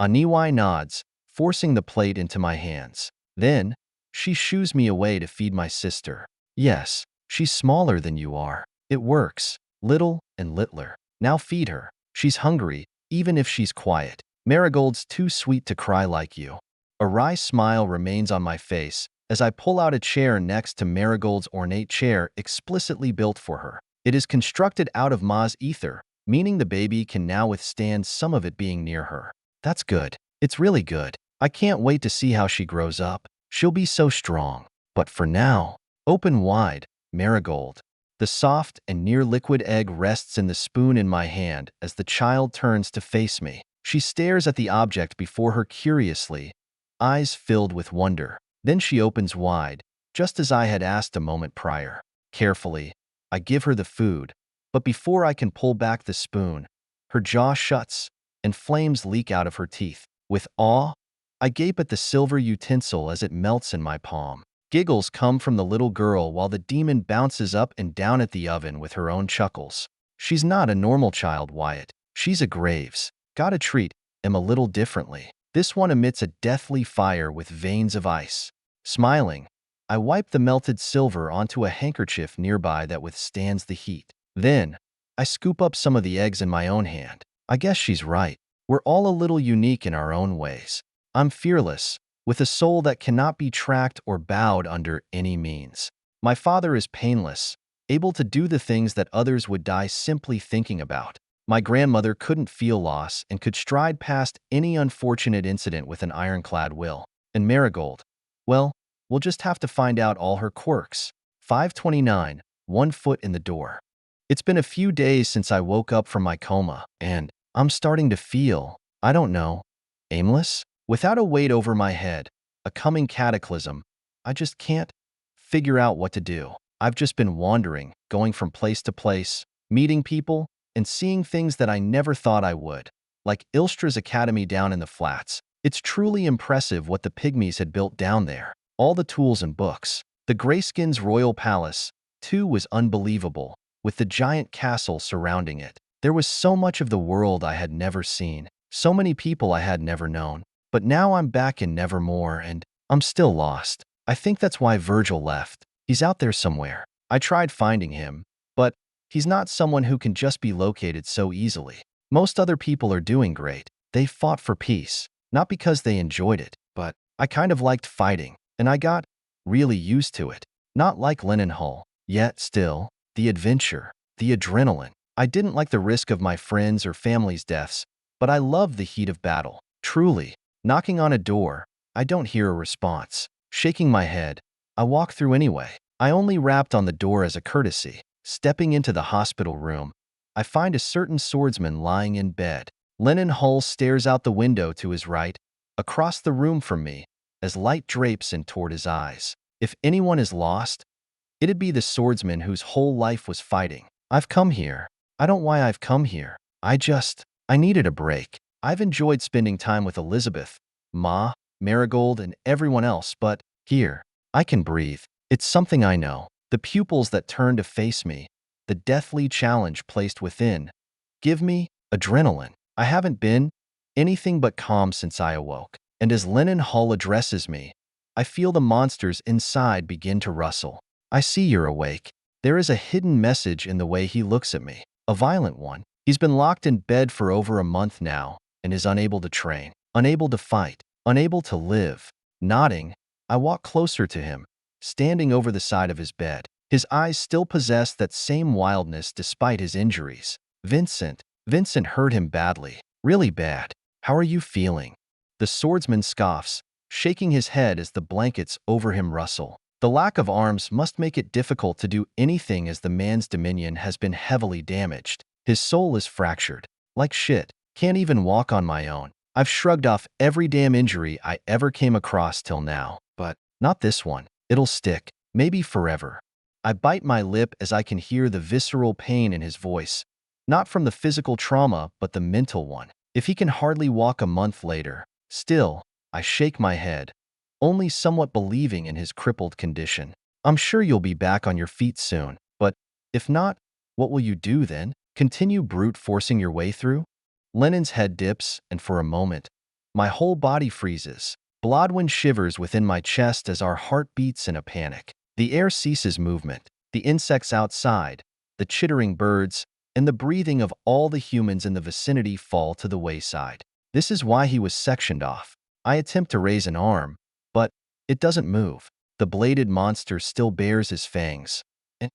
Aniwai nods, forcing the plate into my hands. Then, she shoos me away to feed my sister. Yes, she's smaller than you are. It works. Little and Littler. Now feed her. She's hungry, even if she's quiet. Marigold's too sweet to cry like you. A wry smile remains on my face as I pull out a chair next to Marigold's ornate chair explicitly built for her. It is constructed out of Ma's ether, meaning the baby can now withstand some of it being near her. That's good. It's really good. I can't wait to see how she grows up. She'll be so strong. But for now, open wide, Marigold. The soft and near-liquid egg rests in the spoon in my hand as the child turns to face me. She stares at the object before her curiously, eyes filled with wonder. Then she opens wide, just as I had asked a moment prior. Carefully, I give her the food, but before I can pull back the spoon, her jaw shuts and flames leak out of her teeth. With awe, I gape at the silver utensil as it melts in my palm. Giggles come from the little girl while the demon bounces up and down at the oven with her own chuckles. She's not a normal child, Wyatt. She's a Graves. Gotta treat him a little differently. This one emits a deathly fire with veins of ice. Smiling, I wipe the melted silver onto a handkerchief nearby that withstands the heat. Then, I scoop up some of the eggs in my own hand. I guess she's right. We're all a little unique in our own ways. I'm fearless, with a soul that cannot be tracked or bowed under any means. My father is painless, able to do the things that others would die simply thinking about. My grandmother couldn't feel loss and could stride past any unfortunate incident with an ironclad will. And Marigold, well, we'll just have to find out all her quirks. 529, 1 foot in the door. It's been a few days since I woke up from my coma, and I'm starting to feel, I don't know, aimless? Without a weight over my head, a coming cataclysm, I just can't figure out what to do. I've just been wandering, going from place to place, meeting people, and seeing things that I never thought I would. Like Ilstra's academy down in the flats. It's truly impressive what the pygmies had built down there. All the tools and books. The Greyskins' royal palace, too, was unbelievable, with the giant castle surrounding it. There was so much of the world I had never seen, so many people I had never known. But now I'm back in Nevermore, and I'm still lost. I think that's why Virgil left. He's out there somewhere. I tried finding him, but he's not someone who can just be located so easily. Most other people are doing great. They fought for peace, not because they enjoyed it, but I kind of liked fighting, and I got really used to it. Not like Leninhull, yet still, the adventure, the adrenaline. I didn't like the risk of my friends' or family's deaths, but I loved the heat of battle. Truly. Knocking on a door, I don't hear a response. Shaking my head, I walk through anyway. I only rapped on the door as a courtesy. Stepping into the hospital room, I find a certain swordsman lying in bed. Leninhull stares out the window to his right, across the room from me, as light drapes in toward his eyes. If anyone is lost, it'd be the swordsman whose whole life was fighting. I've come here. I don't know why I've come here. I needed a break. I've enjoyed spending time with Elizabeth, Ma, Marigold, and everyone else, but here, I can breathe. It's something I know. The pupils that turn to face me, the deathly challenge placed within, give me adrenaline. I haven't been anything but calm since I awoke. And as Leninhull addresses me, I feel the monsters inside begin to rustle. I see you're awake. There is a hidden message in the way he looks at me, a violent one. He's been locked in bed for over a month now and is unable to train, unable to fight, unable to live. Nodding, I walk closer to him, standing over the side of his bed. His eyes still possess that same wildness despite his injuries. Vincent hurt him badly, really bad. How are you feeling? The swordsman scoffs, shaking his head as the blankets over him rustle. The lack of arms must make it difficult to do anything as the man's dominion has been heavily damaged. His soul is fractured. Like shit. Can't even walk on my own. I've shrugged off every damn injury I ever came across till now. But not this one. It'll stick. Maybe forever. I bite my lip as I can hear the visceral pain in his voice. Not from the physical trauma, but the mental one. If he can hardly walk a month later. Still, I shake my head, only somewhat believing in his crippled condition. I'm sure you'll be back on your feet soon, but if not, what will you do then? Continue brute forcing your way through? Lenin's head dips, and for a moment, my whole body freezes. Blodwyn shivers within my chest as our heart beats in a panic. The air ceases movement. The insects outside, the chittering birds, and the breathing of all the humans in the vicinity fall to the wayside. This is why he was sectioned off. I attempt to raise an arm, but it doesn't move. The bladed monster still bares his fangs, and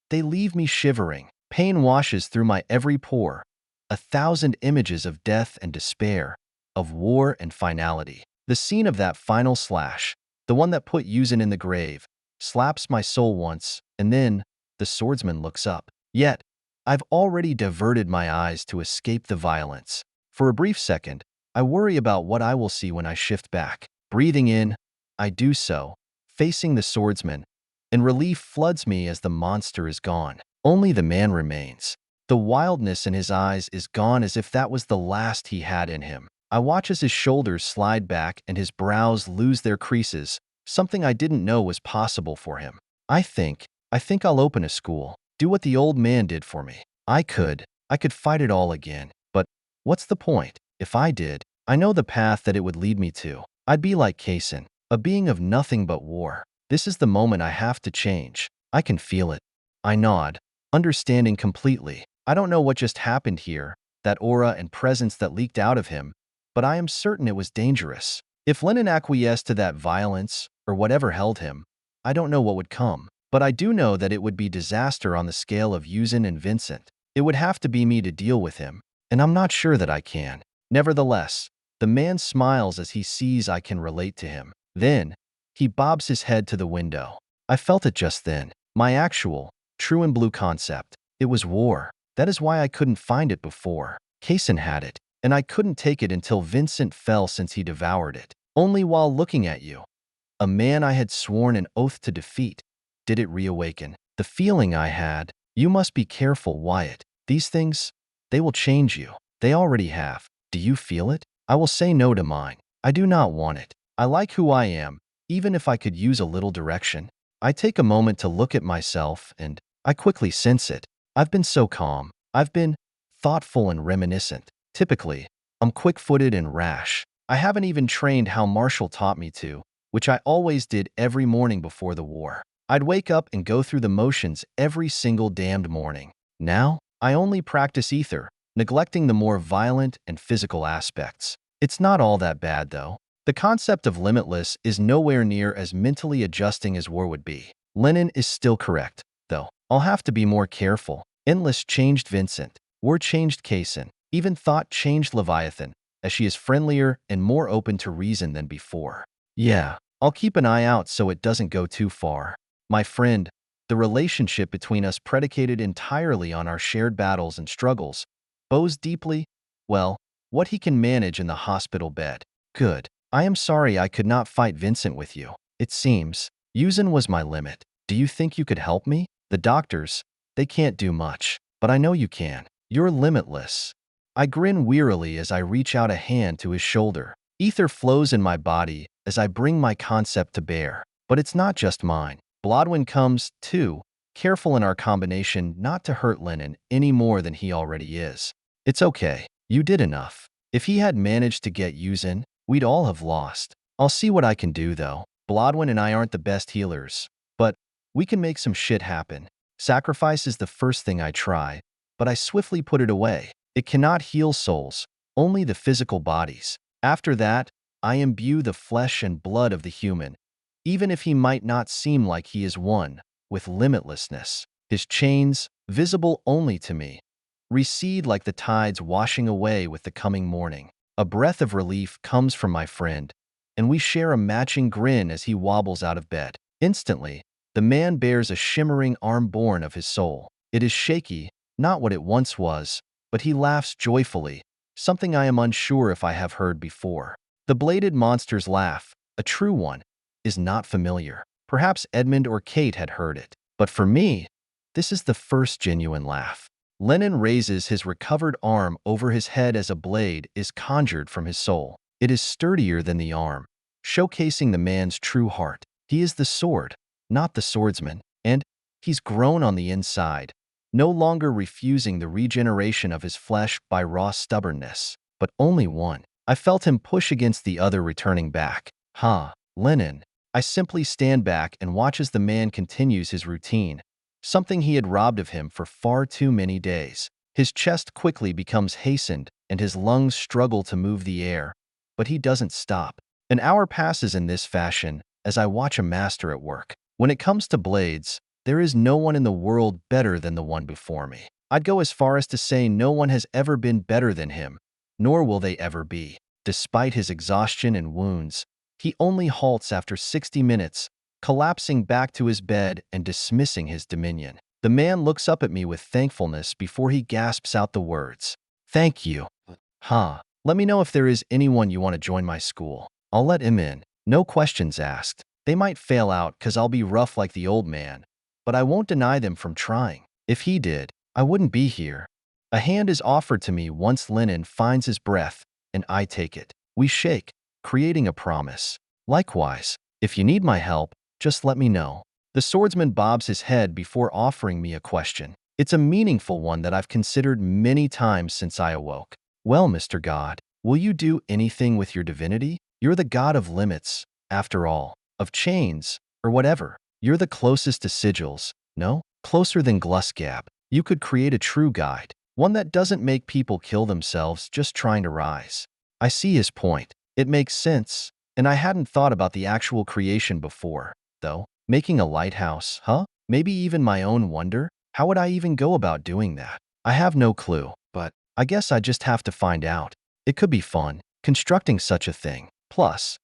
they leave me shivering. Pain washes through my every pore. 1,000 images of death and despair, of war and finality. The scene of that final slash, the one that put Yuzin in the grave, slaps my soul once, and then the swordsman looks up. Yet, I've already diverted my eyes to escape the violence. For a brief second, I worry about what I will see when I shift back. Breathing in, I do so, facing the swordsman, and relief floods me as the monster is gone. Only the man remains. The wildness in his eyes is gone as if that was the last he had in him. I watch as his shoulders slide back and his brows lose their creases, something I didn't know was possible for him. I think I'll open a school, do what the old man did for me. I could fight it all again, but what's the point? If I did, I know the path that it would lead me to. I'd be like Kaysen, a being of nothing but war. This is the moment I have to change. I can feel it. I nod, understanding completely. I don't know what just happened here, that aura and presence that leaked out of him, but I am certain it was dangerous. If Lennon acquiesced to that violence, or whatever held him, I don't know what would come. But I do know that it would be disaster on the scale of Yuzin and Vincent. It would have to be me to deal with him, and I'm not sure that I can. Nevertheless, the man smiles as he sees I can relate to him. Then, he bobs his head to the window. I felt it just then. My actual, true and blue concept. It was war. That is why I couldn't find it before. Kaysen had it, and I couldn't take it until Vincent fell since he devoured it. Only while looking at you, a man I had sworn an oath to defeat, did it reawaken. The feeling I had, you must be careful, Wyatt. These things, they will change you. They already have. Do you feel it? I will say no to mine. I do not want it. I like who I am, even if I could use a little direction. I take a moment to look at myself, and I quickly sense it. I've been so calm. I've been thoughtful and reminiscent. Typically, I'm quick-footed and rash. I haven't even trained how Marshall taught me to, which I always did every morning before the war. I'd wake up and go through the motions every single damned morning. Now, I only practice ether, neglecting the more violent and physical aspects. It's not all that bad, though. The concept of limitless is nowhere near as mentally adjusting as war would be. Lennon is still correct, though. I'll have to be more careful. Endless changed Vincent. War changed Kaysen. Even thought changed Leviathan, as she is friendlier and more open to reason than before. Yeah, I'll keep an eye out so it doesn't go too far. My friend, the relationship between us predicated entirely on our shared battles and struggles, bows deeply, well, what he can manage in the hospital bed. Good. I am sorry I could not fight Vincent with you. It seems, Yuzin was my limit. Do you think you could help me? The doctors, they can't do much, but I know you can. You're limitless. I grin wearily as I reach out a hand to his shoulder. Ether flows in my body as I bring my concept to bear. But it's not just mine. Blodwin comes, too, careful in our combination not to hurt Lennon any more than he already is. It's okay. You did enough. If he had managed to get Yuzin, we'd all have lost. I'll see what I can do, though. Blodwin and I aren't the best healers, but we can make some shit happen. Sacrifice is the first thing I try, but I swiftly put it away. It cannot heal souls, only the physical bodies. After that, I imbue the flesh and blood of the human, even if he might not seem like he is one, with limitlessness. His chains, visible only to me, recede like the tides washing away with the coming morning. A breath of relief comes from my friend, and we share a matching grin as he wobbles out of bed. Instantly, the man bears a shimmering arm born of his soul. It is shaky, not what it once was, but he laughs joyfully, something I am unsure if I have heard before. The bladed monster's laugh, a true one, is not familiar. Perhaps Edmund or Kate had heard it, but for me, this is the first genuine laugh. Lennon raises his recovered arm over his head as a blade is conjured from his soul. It is sturdier than the arm, showcasing the man's true heart. He is the sword, not the swordsman, and he's grown on the inside, no longer refusing the regeneration of his flesh by raw stubbornness, but only one. I felt him push against the other, returning back. Lennon. I simply stand back and watch as the man continues his routine, something he had robbed of him for far too many days. His chest quickly becomes hastened, and his lungs struggle to move the air, but he doesn't stop. An hour passes in this fashion as I watch a master at work. When it comes to blades, there is no one in the world better than the one before me. I'd go as far as to say no one has ever been better than him, nor will they ever be. Despite his exhaustion and wounds, he only halts after 60 minutes, collapsing back to his bed and dismissing his dominion. The man looks up at me with thankfulness before he gasps out the words, "Thank you. Let me know if there is anyone you want to join my school. I'll let him in. No questions asked. They might fail out 'cause I'll be rough like the old man, but I won't deny them from trying. If he did, I wouldn't be here." A hand is offered to me once Lennon finds his breath, and I take it. We shake, creating a promise. Likewise, if you need my help, just let me know. The swordsman bobs his head before offering me a question. It's a meaningful one that I've considered many times since I awoke. Well, Mr. God, will you do anything with your divinity? You're the god of limits, after all, of chains, or whatever. You're the closest to Sigils, no? Closer than Glusgab. You could create a true guide, one that doesn't make people kill themselves just trying to rise. I see his point. It makes sense, and I hadn't thought about the actual creation before, though. Making a lighthouse, huh? Maybe even my own wonder? How would I even go about doing that? I have no clue, but I guess I just have to find out. It could be fun, constructing such a thing. Plus,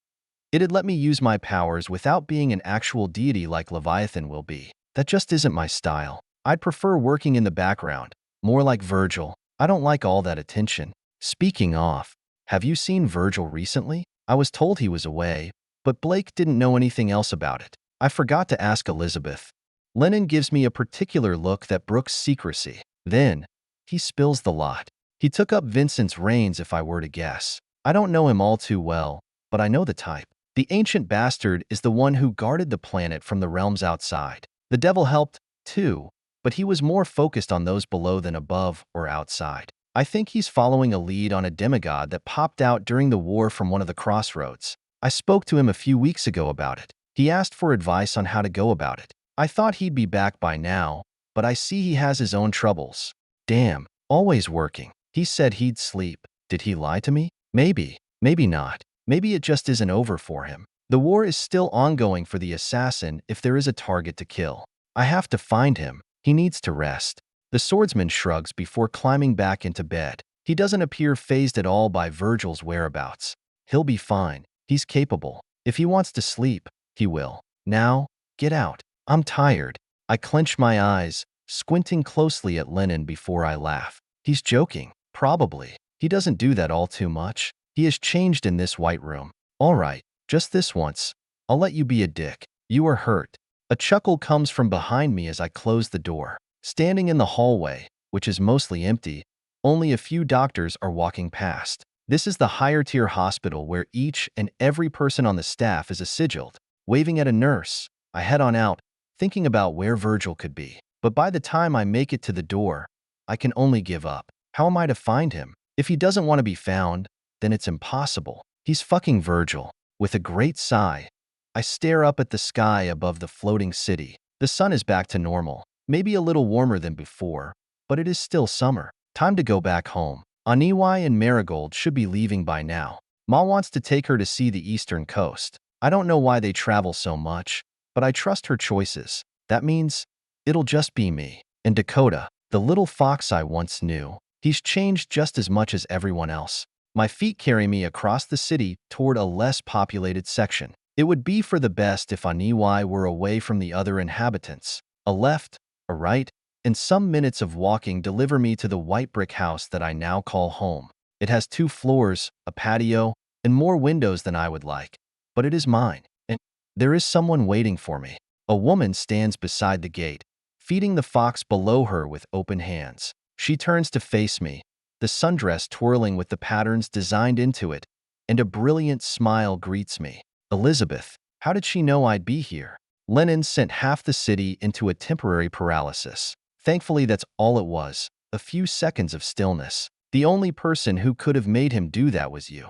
it'd let me use my powers without being an actual deity like Leviathan will be. That just isn't my style. I'd prefer working in the background, more like Virgil. I don't like all that attention. Speaking of, have you seen Virgil recently? I was told he was away, but Blake didn't know anything else about it. I forgot to ask Elizabeth. Lennon gives me a particular look that brooks secrecy. Then, he spills the lot. He took up Vincent's reins if I were to guess. I don't know him all too well, but I know the type. The ancient bastard is the one who guarded the planet from the realms outside. The devil helped, too, but he was more focused on those below than above or outside. I think he's following a lead on a demigod that popped out during the war from one of the crossroads. I spoke to him a few weeks ago about it. He asked for advice on how to go about it. I thought he'd be back by now, but I see he has his own troubles. Damn, always working. He said he'd sleep. Did he lie to me? Maybe, maybe not. Maybe it just isn't over for him. The war is still ongoing for the assassin if there is a target to kill. I have to find him. He needs to rest. The swordsman shrugs before climbing back into bed. He doesn't appear fazed at all by Virgil's whereabouts. He'll be fine. He's capable. If he wants to sleep, he will. Now, get out. I'm tired. I clench my eyes, squinting closely at Lennon before I laugh. He's joking. Probably. He doesn't do that all too much. He has changed in this white room. All right, just this once. I'll let you be a dick. You are hurt. A chuckle comes from behind me as I close the door. Standing in the hallway, which is mostly empty, only a few doctors are walking past. This is the higher-tier hospital where each and every person on the staff is a sigilled. Waving at a nurse, I head on out, thinking about where Virgil could be. But by the time I make it to the door, I can only give up. How am I to find him? If he doesn't want to be found, then it's impossible. He's fucking Virgil. With a great sigh, I stare up at the sky above the floating city. The sun is back to normal, maybe a little warmer than before, but it is still summer. Time to go back home. Aniwai and Marigold should be leaving by now. Ma wants to take her to see the eastern coast. I don't know why they travel so much, but I trust her choices. That means it'll just be me. And Dakota, the little fox I once knew. He's changed just as much as everyone else. My feet carry me across the city toward a less populated section. It would be for the best if Aniwai were away from the other inhabitants. A left, a right, and some minutes of walking deliver me to the white brick house that I now call home. It has 2 floors, a patio, and more windows than I would like, but it is mine, and there is someone waiting for me. A woman stands beside the gate, feeding the fox below her with open hands. She turns to face me, the sundress twirling with the patterns designed into it, and a brilliant smile greets me. Elizabeth, how did she know I'd be here? Lennon sent half the city into a temporary paralysis. Thankfully, that's all it was, a few seconds of stillness. The only person who could have made him do that was you.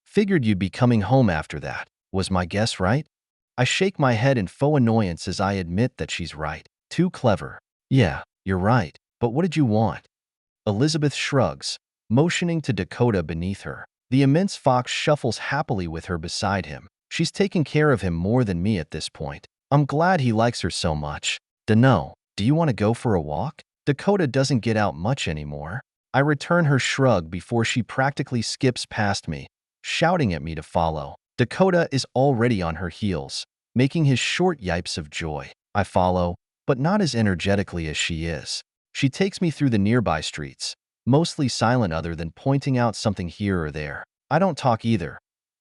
Figured you'd be coming home after that. Was my guess right? I shake my head in faux annoyance as I admit that she's right. Too clever. Yeah, you're right. But what did you want? Elizabeth shrugs, motioning to Dakota beneath her. The immense fox shuffles happily with her beside him. She's taking care of him more than me at this point. I'm glad he likes her so much. Dunno, do you want to go for a walk? Dakota doesn't get out much anymore. I return her shrug before she practically skips past me, shouting at me to follow. Dakota is already on her heels, making his short yipes of joy. I follow, but not as energetically as she is. She takes me through the nearby streets, mostly silent other than pointing out something here or there. I don't talk either.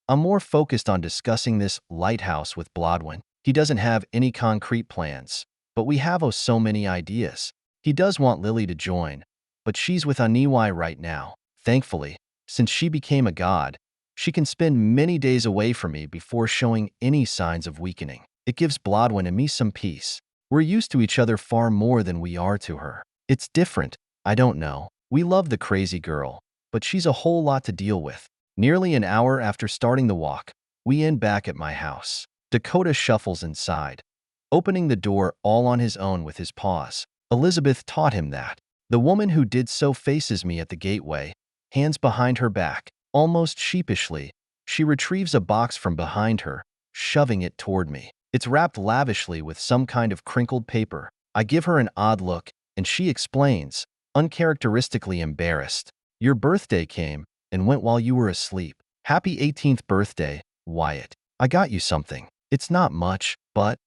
I'm more focused on discussing this lighthouse with Blodwin. He doesn't have any concrete plans, but we have so many ideas. He does want Lily to join, but she's with Aniwai right now. Thankfully, since she became a god, she can spend many days away from me before showing any signs of weakening. It gives Blodwin and me some peace. We're used to each other far more than we are to her. It's different. I don't know. We love the crazy girl, but she's a whole lot to deal with. Nearly an hour after starting the walk, we end back at my house. Dakota shuffles inside, opening the door all on his own with his paws. Elizabeth taught him that. The woman who did so faces me at the gateway, hands behind her back. Almost sheepishly, she retrieves a box from behind her, shoving it toward me. It's wrapped lavishly with some kind of crinkled paper. I give her an odd look, and she explains, uncharacteristically embarrassed. Your birthday came and went while you were asleep. Happy 18th birthday, Wyatt. I got you something. It's not much, but…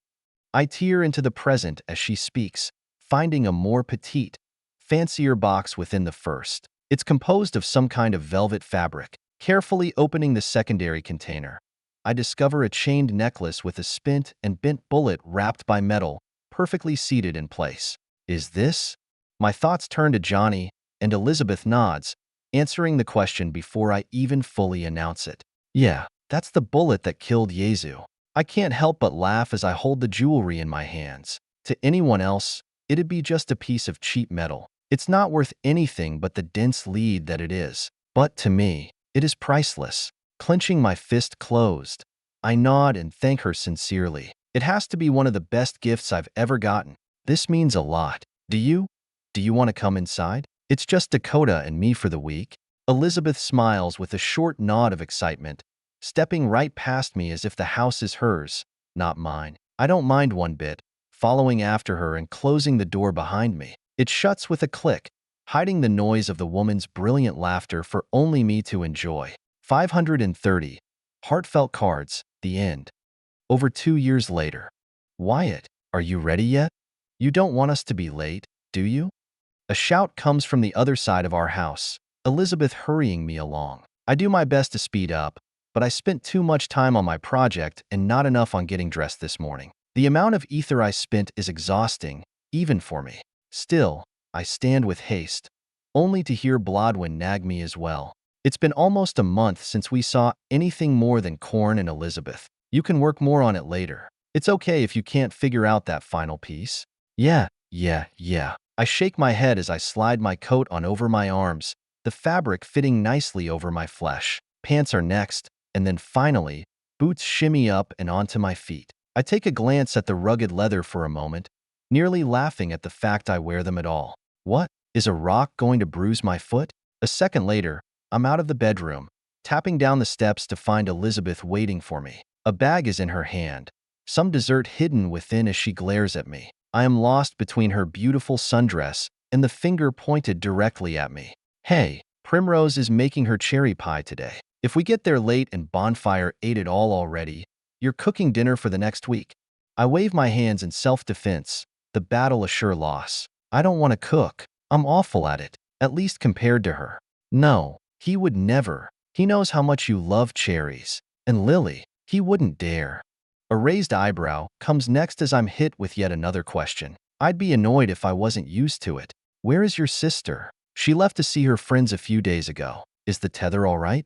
I tear into the present as she speaks, finding a more petite, fancier box within the first. It's composed of some kind of velvet fabric. Carefully opening the secondary container, I discover a chained necklace with a spent and bent bullet wrapped by metal, perfectly seated in place. Is this? My thoughts turn to Johnny, and Elizabeth nods, answering the question before I even fully announce it. Yeah, that's the bullet that killed Yezu. I can't help but laugh as I hold the jewelry in my hands. To anyone else, it'd be just a piece of cheap metal. It's not worth anything but the dense lead that it is. But to me, it is priceless. Clenching my fist closed, I nod and thank her sincerely. It has to be one of the best gifts I've ever gotten. This means a lot. Do you? Do you want to come inside? It's just Dakota and me for the week. Elizabeth smiles with a short nod of excitement, stepping right past me as if the house is hers, not mine. I don't mind one bit, following after her and closing the door behind me. It shuts with a click, hiding the noise of the woman's brilliant laughter for only me to enjoy. 530. Heartfelt cards, the end. Over 2 years later. Wyatt, are you ready yet? You don't want us to be late, do you? A shout comes from the other side of our house, Elizabeth hurrying me along. I do my best to speed up, but I spent too much time on my project and not enough on getting dressed this morning. The amount of ether I spent is exhausting, even for me. Still, I stand with haste, only to hear Blodwin nag me as well. It's been almost a month since we saw anything more than Corn and Elizabeth. You can work more on it later. It's okay if you can't figure out that final piece. Yeah. I shake my head as I slide my coat on over my arms, the fabric fitting nicely over my flesh. Pants are next, and then finally, boots shimmy up and onto my feet. I take a glance at the rugged leather for a moment, nearly laughing at the fact I wear them at all. What? Is a rock going to bruise my foot? A second later, I'm out of the bedroom, tapping down the steps to find Elizabeth waiting for me. A bag is in her hand, some dessert hidden within as she glares at me. I am lost between her beautiful sundress and the finger pointed directly at me. Hey, Primrose is making her cherry pie today. If we get there late and Bonfire ate it all already, you're cooking dinner for the next week. I wave my hands in self-defense, the battle a sure loss. I don't want to cook. I'm awful at it, at least compared to her. No, he would never. He knows how much you love cherries. And Lily, he wouldn't dare. A raised eyebrow comes next as I'm hit with yet another question. I'd be annoyed if I wasn't used to it. Where is your sister? She left to see her friends a few days ago. Is the tether all right?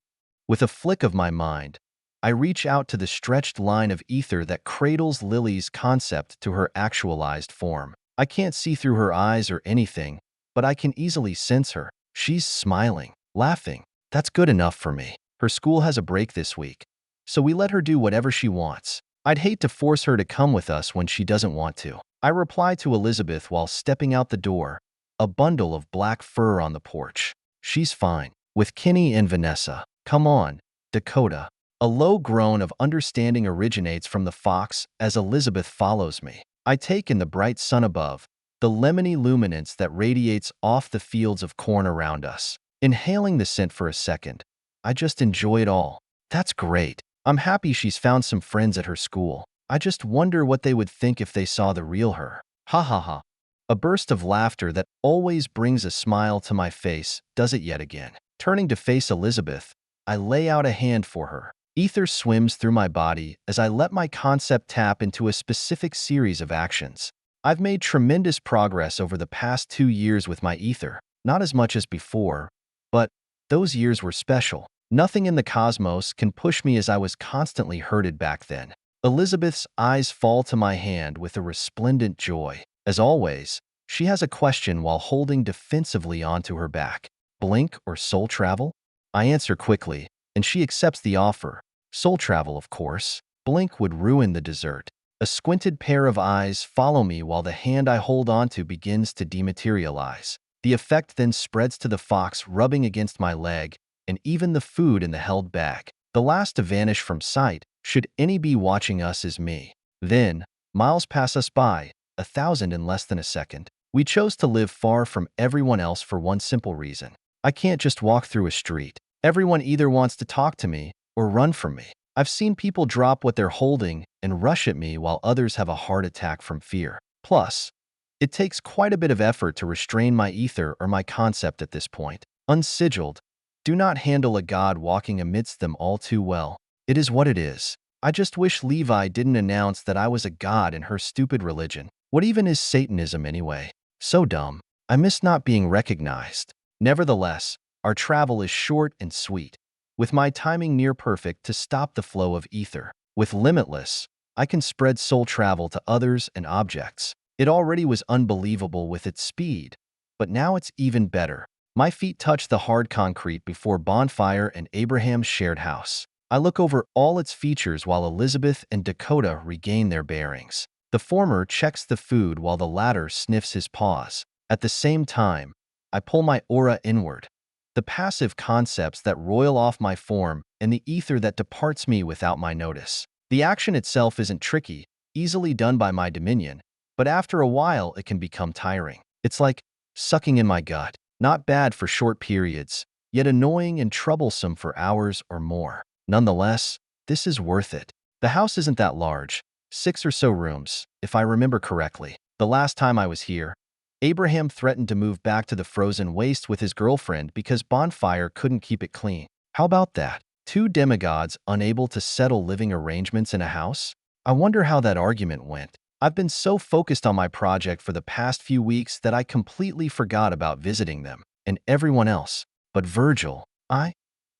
With a flick of my mind, I reach out to the stretched line of ether that cradles Lily's concept to her actualized form. I can't see through her eyes or anything, but I can easily sense her. She's smiling, laughing. That's good enough for me. Her school has a break this week, so we let her do whatever she wants. I'd hate to force her to come with us when she doesn't want to. I reply to Elizabeth while stepping out the door, a bundle of black fur on the porch. She's fine. With Kenny and Vanessa. Come on, Dakota. A low groan of understanding originates from the fox as Elizabeth follows me. I take in the bright sun above, the lemony luminance that radiates off the fields of corn around us. Inhaling the scent for a second, I just enjoy it all. That's great. I'm happy she's found some friends at her school. I just wonder what they would think if they saw the real her. Ha ha ha. A burst of laughter that always brings a smile to my face does it yet again. Turning to face Elizabeth, I lay out a hand for her. Ether swims through my body as I let my concept tap into a specific series of actions. I've made tremendous progress over the past 2 years with my ether, not as much as before, but those years were special. Nothing in the cosmos can push me as I was constantly herded back then. Elizabeth's eyes fall to my hand with a resplendent joy. As always, she has a question while holding defensively onto her back. Blink or soul travel? I answer quickly, and she accepts the offer. Soul travel, of course. blink would ruin the dessert. A squinted pair of eyes follow me while the hand I hold onto begins to dematerialize. The effect then spreads to the fox rubbing against my leg, and even the food in the held bag. The last to vanish from sight, should any be watching us, is me. Then, miles pass us by, 1,000 in less than a second. We chose to live far from everyone else for one simple reason. I can't just walk through a street. Everyone either wants to talk to me or run from me. I've seen people drop what they're holding and rush at me while others have a heart attack from fear. Plus, it takes quite a bit of effort to restrain my ether or my concept at this point. Unsigiled, do not handle a god walking amidst them all too well. It is what it is. I just wish Levi didn't announce that I was a god in her stupid religion. What even is Satanism anyway? So dumb. I miss not being recognized. Nevertheless, our travel is short and sweet, with my timing near perfect to stop the flow of ether. With Limitless, I can spread soul travel to others and objects. It already was unbelievable with its speed, but now it's even better. My feet touch the hard concrete before Bonfire and Abraham's shared house. I look over all its features while Elizabeth and Dakota regain their bearings. The former checks the food while the latter sniffs his paws. At the same time, I pull my aura inward. The passive concepts that roil off my form and the ether that departs me without my notice. The action itself isn't tricky, easily done by my dominion, but after a while it can become tiring. It's like sucking in my gut. Not bad for short periods, yet annoying and troublesome for hours or more. Nonetheless, this is worth it. The house isn't that large, 6 or so rooms, if I remember correctly. The last time I was here, Abraham threatened to move back to the frozen waste with his girlfriend because Bonfire couldn't keep it clean. How about that? 2 demigods unable to settle living arrangements in a house? I wonder how that argument went. I've been so focused on my project for the past few weeks that I completely forgot about visiting them and everyone else. But Virgil, I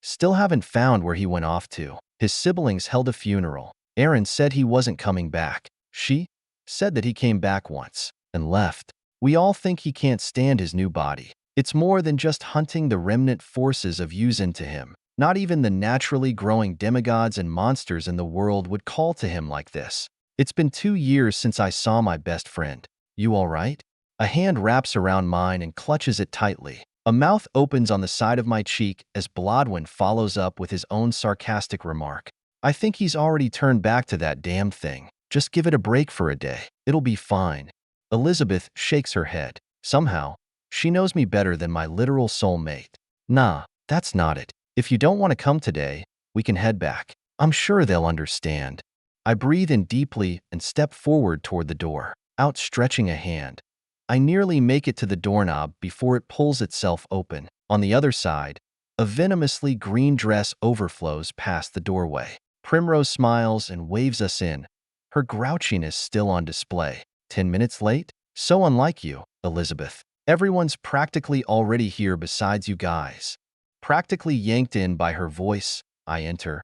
still haven't found where he went off to. His siblings held a funeral. Aaron said he wasn't coming back. She said that he came back once and left. We all think he can't stand his new body. It's more than just hunting the remnant forces of Yuzin to him. Not even the naturally growing demigods and monsters in the world would call to him like this. It's been 2 years since I saw my best friend. You all right? A hand wraps around mine and clutches it tightly. A mouth opens on the side of my cheek as Blodwin follows up with his own sarcastic remark. I think he's already turned back to that damn thing. Just give it a break for a day. It'll be fine. Elizabeth shakes her head. Somehow, she knows me better than my literal soulmate. Nah, that's not it. If you don't want to come today, we can head back. I'm sure they'll understand. I breathe in deeply and step forward toward the door, outstretching a hand. I nearly make it to the doorknob before it pulls itself open. On the other side, a venomously green dress overflows past the doorway. Primrose smiles and waves us in, her grouchiness still on display. 10 minutes late? So unlike you, Elizabeth. Everyone's practically already here besides you guys. Practically yanked in by her voice, I enter,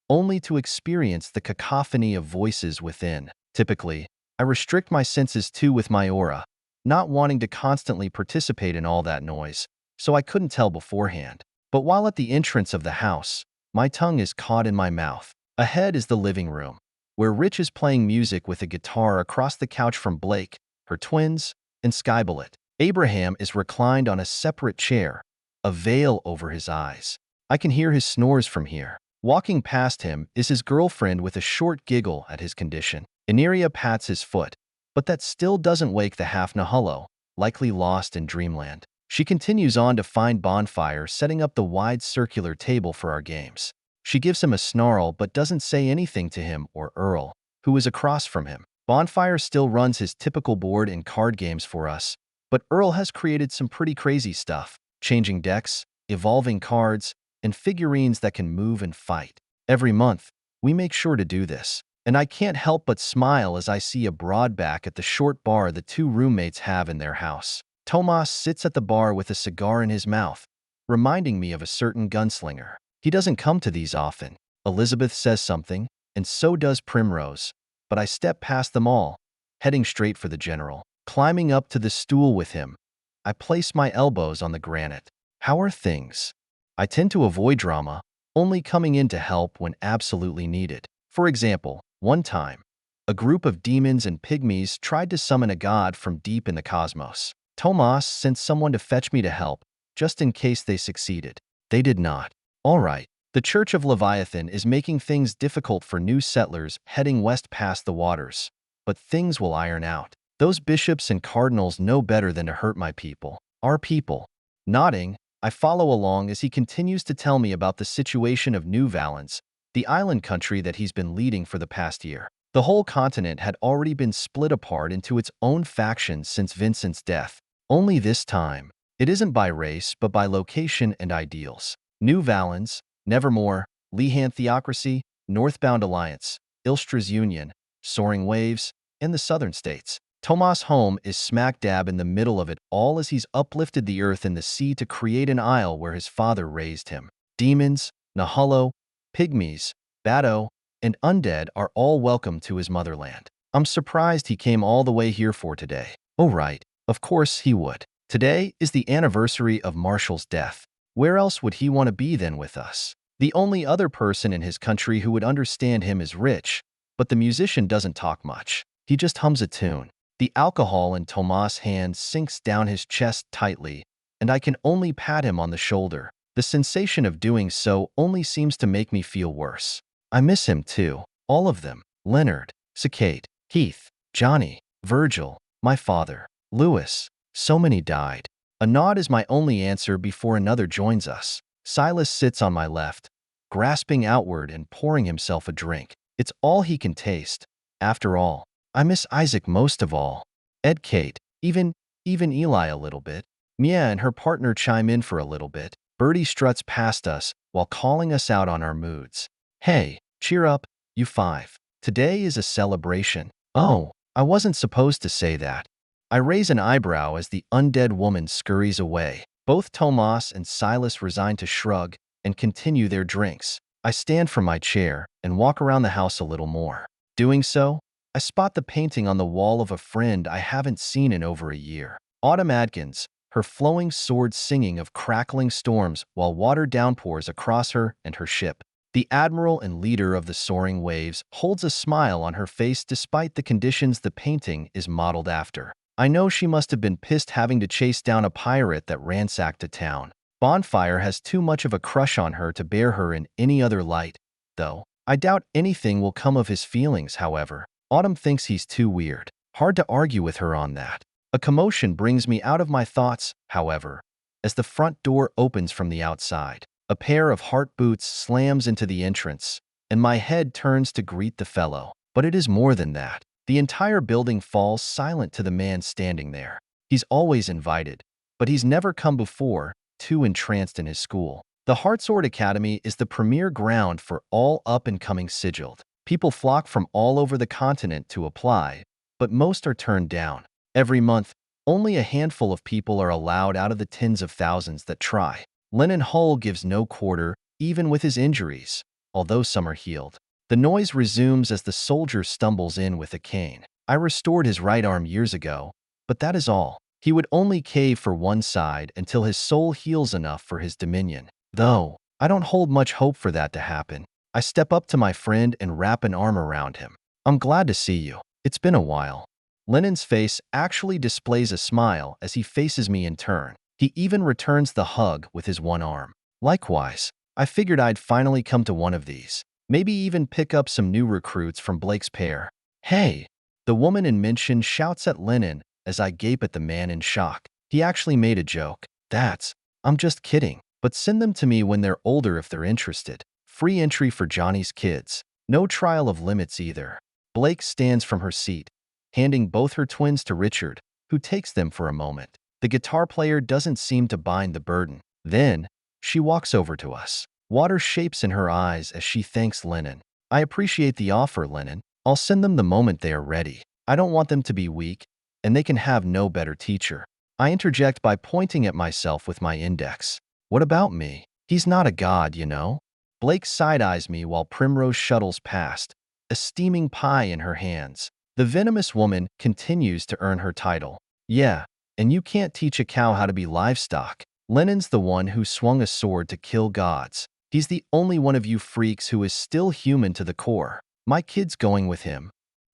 only to experience the cacophony of voices within. Typically, I restrict my senses too with my aura, not wanting to constantly participate in all that noise, so I couldn't tell beforehand. But while at the entrance of the house, my tongue is caught in my mouth. Ahead is the living room, where Rich is playing music with a guitar across the couch from Blake, her twins, and Skybullet. Abraham is reclined on a separate chair, a veil over his eyes. I can hear his snores from here. Walking past him is his girlfriend with a short giggle at his condition. Ineria pats his foot, but that still doesn't wake the half-Nahullo, likely lost in dreamland. She continues on to find Bonfire setting up the wide circular table for our games. She gives him a snarl but doesn't say anything to him or Earl, who is across from him. Bonfire still runs his typical board and card games for us, but Earl has created some pretty crazy stuff, changing decks, evolving cards, and figurines that can move and fight. Every month, we make sure to do this, and I can't help but smile as I see a broadback at the short bar the 2 roommates have in their house. Tomas sits at the bar with a cigar in his mouth, reminding me of a certain gunslinger. He doesn't come to these often. Elizabeth says something, and so does Primrose, but I step past them all, heading straight for the general. Climbing up to the stool with him, I place my elbows on the granite. How are things? I tend to avoid drama, only coming in to help when absolutely needed. For example, one time, a group of demons and pygmies tried to summon a god from deep in the cosmos. Tomas sent someone to fetch me to help, just in case they succeeded. They did not. All right. The Church of Leviathan is making things difficult for new settlers heading west past the waters. But things will iron out. Those bishops and cardinals know better than to hurt my people. Our people. Nodding, I follow along as he continues to tell me about the situation of New Valence, the island country that he's been leading for the past year. The whole continent had already been split apart into its own factions since Vincent's death. Only this time, it isn't by race but by location and ideals. New Valence, Nevermore, Lehan Theocracy, Northbound Alliance, Ilstra's Union, Soaring Waves, and the Southern States. Tomas' home is smack dab in the middle of it all as he's uplifted the earth and the sea to create an isle where his father raised him. Demons, Nahullo, pygmies, Bato, and undead are all welcome to his motherland. I'm surprised he came all the way here for today. Oh right, of course he would. Today is the anniversary of Marshall's death. Where else would he want to be than with us? The only other person in his country who would understand him is Rich, but the musician doesn't talk much. He just hums a tune. The alcohol in Tomas' hand sinks down his chest tightly, and I can only pat him on the shoulder. The sensation of doing so only seems to make me feel worse. I miss him too. All of them. Leonard, Cicade, Heath, Johnny, Virgil, my father, Lewis. So many died. A nod is my only answer before another joins us. Silas sits on my left, grasping outward and pouring himself a drink. It's all he can taste. After all, I miss Isaac most of all. Ed, Kate, even Eli a little bit. Mia and her partner chime in for a little bit. Bertie struts past us while calling us out on our moods. Hey, cheer up, you five. Today is a celebration. Oh, I wasn't supposed to say that. I raise an eyebrow as the undead woman scurries away. Both Tomas and Silas resign to shrug and continue their drinks. I stand from my chair and walk around the house a little more. Doing so, I spot the painting on the wall of a friend I haven't seen in over a year. Autumn Adkins, her flowing sword singing of crackling storms while water downpours across her and her ship. The admiral and leader of the soaring waves holds a smile on her face despite the conditions the painting is modeled after. I know she must have been pissed having to chase down a pirate that ransacked a town. Bonfire has too much of a crush on her to bear her in any other light, though. I doubt anything will come of his feelings, however. Autumn thinks he's too weird. Hard to argue with her on that. A commotion brings me out of my thoughts, however, as the front door opens from the outside. A pair of heart boots slams into the entrance, and my head turns to greet the fellow. But it is more than that. The entire building falls silent to the man standing there. He's always invited, but he's never come before, too entranced in his school. The Heartsword Academy is the premier ground for all up-and-coming Sigils. People flock from all over the continent to apply, but most are turned down. Every month, only a handful of people are allowed out of the tens of thousands that try. Lennon Hull gives no quarter, even with his injuries, although some are healed. The noise resumes as the soldier stumbles in with a cane. I restored his right arm years ago, but that is all. He would only cave for one side until his soul heals enough for his dominion. Though, I don't hold much hope for that to happen. I step up to my friend and wrap an arm around him. I'm glad to see you. It's been a while. Lennon's face actually displays a smile as he faces me in turn. He even returns the hug with his one arm. Likewise, I figured I'd finally come to one of these. Maybe even pick up some new recruits from Blake's pair. Hey! The woman in mention shouts at Lennon as I gape at the man in shock. He actually made a joke. I'm just kidding. But send them to me when they're older if they're interested. Free entry for Johnny's kids. No trial of limits either. Blake stands from her seat, handing both her twins to Richard, who takes them for a moment. The guitar player doesn't seem to bind the burden. Then, she walks over to us. Water shapes in her eyes as she thanks Lennon. I appreciate the offer, Lennon. I'll send them the moment they are ready. I don't want them to be weak, and they can have no better teacher. I interject by pointing at myself with my index. What about me? He's not a god, you know? Blake side-eyes me while Primrose shuttles past, a steaming pie in her hands. The venomous woman continues to earn her title. Yeah, and you can't teach a cow how to be livestock. Lennon's the one who swung a sword to kill gods. He's the only one of you freaks who is still human to the core. My kid's going with him.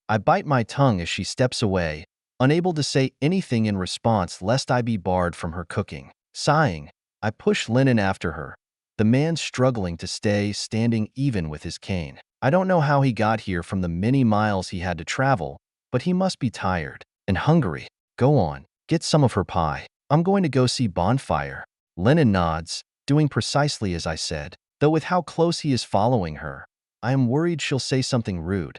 I bite my tongue as she steps away, unable to say anything in response lest I be barred from her cooking. Sighing, I push Lennon after her, the man struggling to stay standing even with his cane. I don't know how he got here from the many miles he had to travel, but he must be tired and hungry. Go on, get some of her pie. I'm going to go see Bonfire. Lennon nods, doing precisely as I said, though with how close he is following her, I am worried she'll say something rude.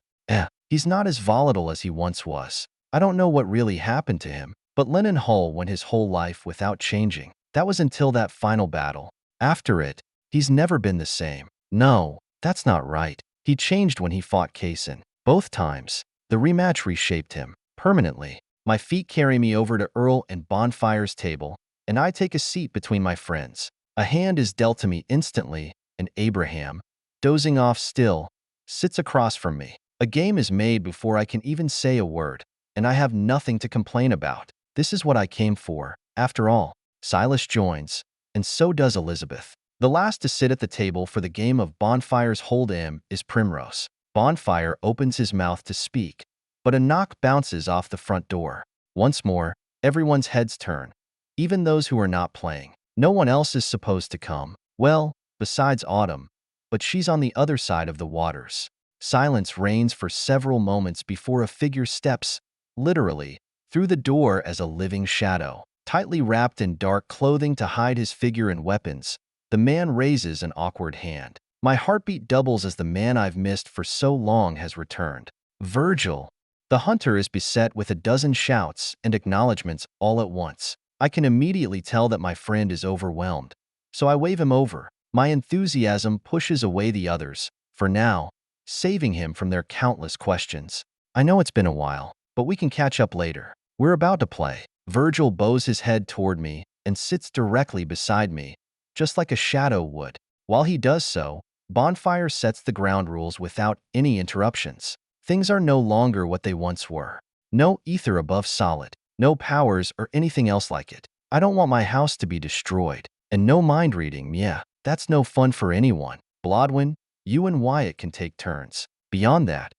He's not as volatile as he once was. I don't know what really happened to him, but Lennon Hull went his whole life without changing. That was until that final battle. After it, he's never been the same. No, that's not right. He changed when he fought Kaysen. Both times, the rematch reshaped him permanently. My feet carry me over to Earl and Bonfire's table, and I take a seat between my friends. A hand is dealt to me instantly, and Abraham, dozing off still, sits across from me. A game is made before I can even say a word, and I have nothing to complain about. This is what I came for, after all. Silas joins, and so does Elizabeth. The last to sit at the table for the game of Bonfire's Hold'em is Primrose. Bonfire opens his mouth to speak, but a knock bounces off the front door. Once more, everyone's heads turn, even those who are not playing. No one else is supposed to come. Well, besides Autumn, but she's on the other side of the waters. Silence reigns for several moments before a figure steps, literally, through the door as a living shadow. Tightly wrapped in dark clothing to hide his figure and weapons, the man raises an awkward hand. My heartbeat doubles as the man I've missed for so long has returned. Virgil. The hunter is beset with a dozen shouts and acknowledgments all at once. I can immediately tell that my friend is overwhelmed, so I wave him over. My enthusiasm pushes away the others, for now, saving him from their countless questions. I know it's been a while, but we can catch up later. We're about to play. Virgil bows his head toward me and sits directly beside me, just like a shadow would. While he does so, Bonfire sets the ground rules without any interruptions. Things are no longer what they once were. No ether above solid, no powers or anything else like it. I don't want my house to be destroyed. And no mind reading, yeah, that's no fun for anyone. Blodwyn, you and Wyatt can take turns. Beyond that,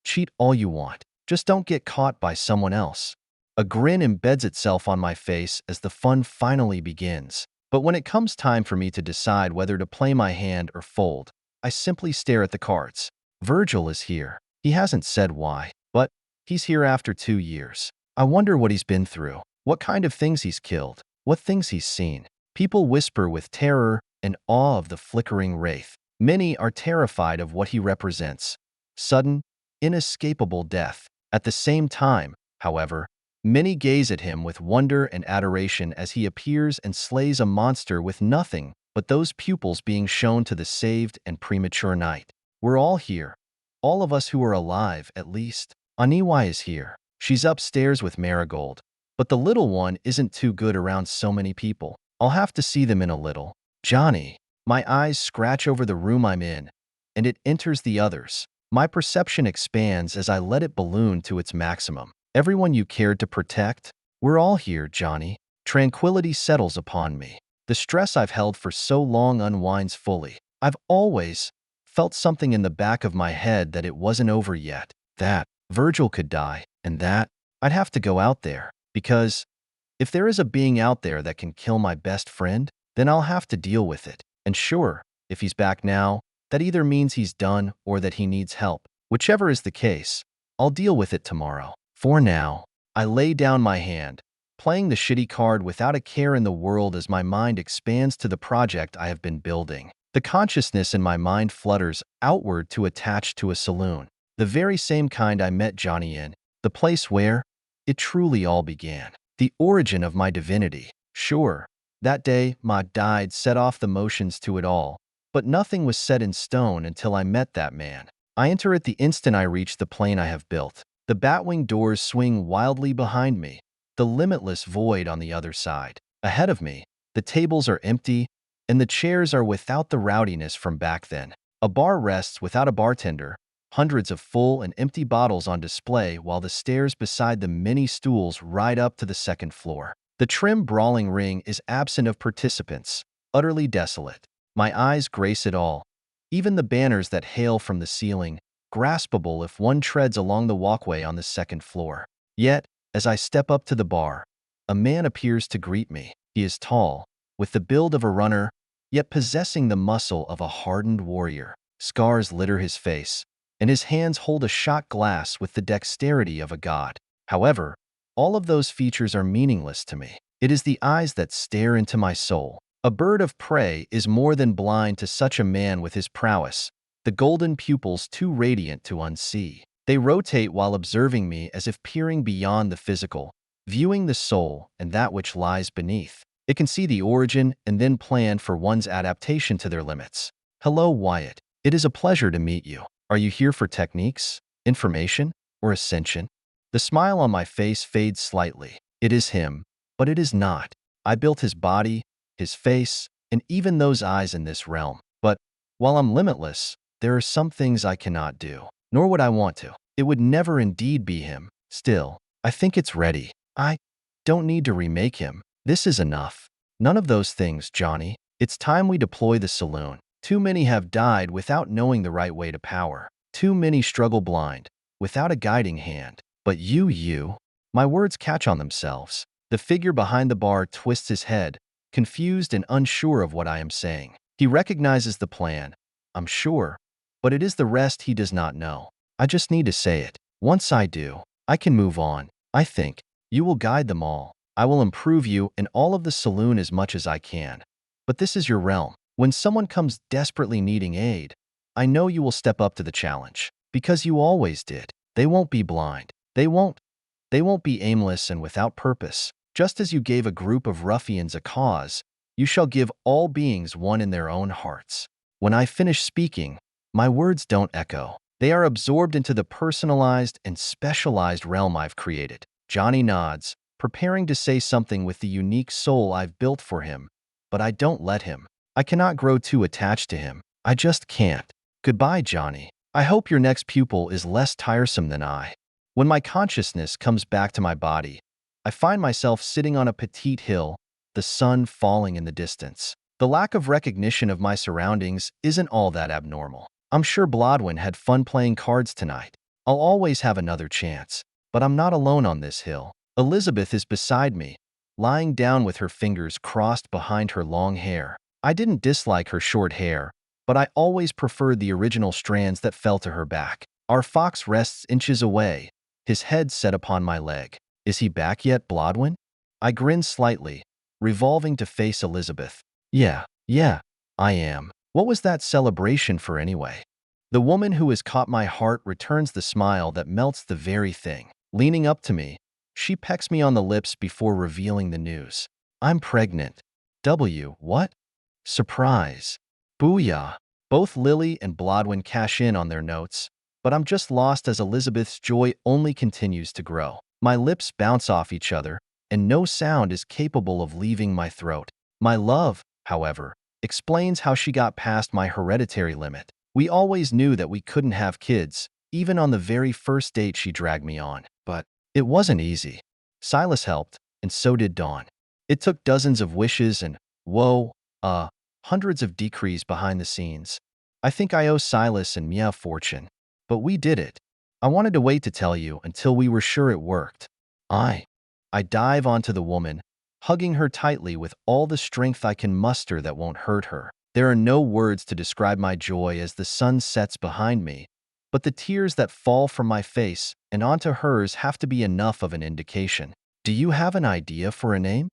cheat all you want. Just don't get caught by someone else. A grin embeds itself on my face as the fun finally begins. But when it comes time for me to decide whether to play my hand or fold, I simply stare at the cards. Virgil is here. He hasn't said why, but he's here after 2 years. I wonder what he's been through, what kind of things he's killed, what things he's seen. People whisper with terror and awe of the flickering wraith. Many are terrified of what he represents. Sudden, inescapable death. At the same time, however, many gaze at him with wonder and adoration as he appears and slays a monster with nothing but those pupils being shown to the saved and premature night. We're all here. All of us who are alive, at least. Aniwai is here. She's upstairs with Marigold. But the little one isn't too good around so many people. I'll have to see them in a little. Johnny. My eyes scratch over the room I'm in, and it enters the others. My perception expands as I let it balloon to its maximum. Everyone you cared to protect? We're all here, Johnny. Tranquility settles upon me. The stress I've held for so long unwinds fully. I've always felt something in the back of my head that it wasn't over yet. That Virgil could die, and that I'd have to go out there. Because if there is a being out there that can kill my best friend, then I'll have to deal with it. And sure, if he's back now, that either means he's done or that he needs help. Whichever is the case, I'll deal with it tomorrow. For now, I lay down my hand, playing the shitty card without a care in the world as my mind expands to the project I have been building. The consciousness in my mind flutters outward to attach to a saloon, the very same kind I met Johnny in, the place where it truly all began. The origin of my divinity. Sure, that day Ma died set off the motions to it all, but nothing was set in stone until I met that man. I enter at the instant I reach the plane I have built. The batwing doors swing wildly behind me, the limitless void on the other side. Ahead of me, the tables are empty, and the chairs are without the rowdiness from back then. A bar rests without a bartender, hundreds of full and empty bottles on display while the stairs beside the many stools ride up to the second floor. The trim brawling ring is absent of participants, utterly desolate. My eyes grace it all. Even the banners that hail from the ceiling, graspable if one treads along the walkway on the second floor. Yet, as I step up to the bar, a man appears to greet me. He is tall, with the build of a runner, yet possessing the muscle of a hardened warrior. Scars litter his face, and his hands hold a shot glass with the dexterity of a god. However, all of those features are meaningless to me. It is the eyes that stare into my soul. A bird of prey is more than blind to such a man with his prowess, the golden pupils too radiant to unsee. They rotate while observing me as if peering beyond the physical, viewing the soul and that which lies beneath. It can see the origin and then plan for one's adaptation to their limits. Hello, Wyatt. It is a pleasure to meet you. Are you here for techniques, information, or ascension? The smile on my face fades slightly. It is him, but it is not. I built his body, his face, and even those eyes in this realm. But while I'm limitless, there are some things I cannot do, nor would I want to. It would never indeed be him. Still, I think it's ready. I don't need to remake him. This is enough. None of those things, Johnny. It's time we deploy the saloon. Too many have died without knowing the right way to power. Too many struggle blind, without a guiding hand. But you, my words catch on themselves. The figure behind the bar twists his head, confused and unsure of what I am saying. He recognizes the plan, I'm sure, but it is the rest he does not know. I just need to say it. Once I do, I can move on. I think you will guide them all. I will improve you and all of the saloon as much as I can. But this is your realm. When someone comes desperately needing aid, I know you will step up to the challenge. Because you always did. They won't be blind. They won't be aimless and without purpose. Just as you gave a group of ruffians a cause, you shall give all beings one in their own hearts. When I finish speaking, my words don't echo. They are absorbed into the personalized and specialized realm I've created. Johnny nods, preparing to say something with the unique soul I've built for him, but I don't let him. I cannot grow too attached to him. I just can't. Goodbye, Johnny. I hope your next pupil is less tiresome than I. When my consciousness comes back to my body, I find myself sitting on a petite hill, the sun falling in the distance. The lack of recognition of my surroundings isn't all that abnormal. I'm sure Blodwin had fun playing cards tonight. I'll always have another chance. But I'm not alone on this hill. Elizabeth is beside me, lying down with her fingers crossed behind her long hair. I didn't dislike her short hair, but I always preferred the original strands that fell to her back. Our fox rests inches away, his head set upon my leg. Is he back yet, Blodwin? I grin slightly, revolving to face Elizabeth. Yeah, I am. What was that celebration for anyway? The woman who has caught my heart returns the smile that melts the very thing. Leaning up to me, she pecks me on the lips before revealing the news. I'm pregnant. What? Surprise. Booyah. Both Lily and Blodwin cash in on their notes, but I'm just lost as Elizabeth's joy only continues to grow. My lips bounce off each other, and no sound is capable of leaving my throat. My love, however, explains how she got past my hereditary limit. We always knew that we couldn't have kids, even on the very first date she dragged me on. But it wasn't easy. Silas helped, and so did Dawn. It took dozens of wishes and, hundreds of decrees behind the scenes. I think I owe Silas and Mia a fortune. But we did it. I wanted to wait to tell you until we were sure it worked. I dive onto the woman, hugging her tightly with all the strength I can muster that won't hurt her. There are no words to describe my joy as the sun sets behind me, but the tears that fall from my face and onto hers have to be enough of an indication. Do you have an idea for a name?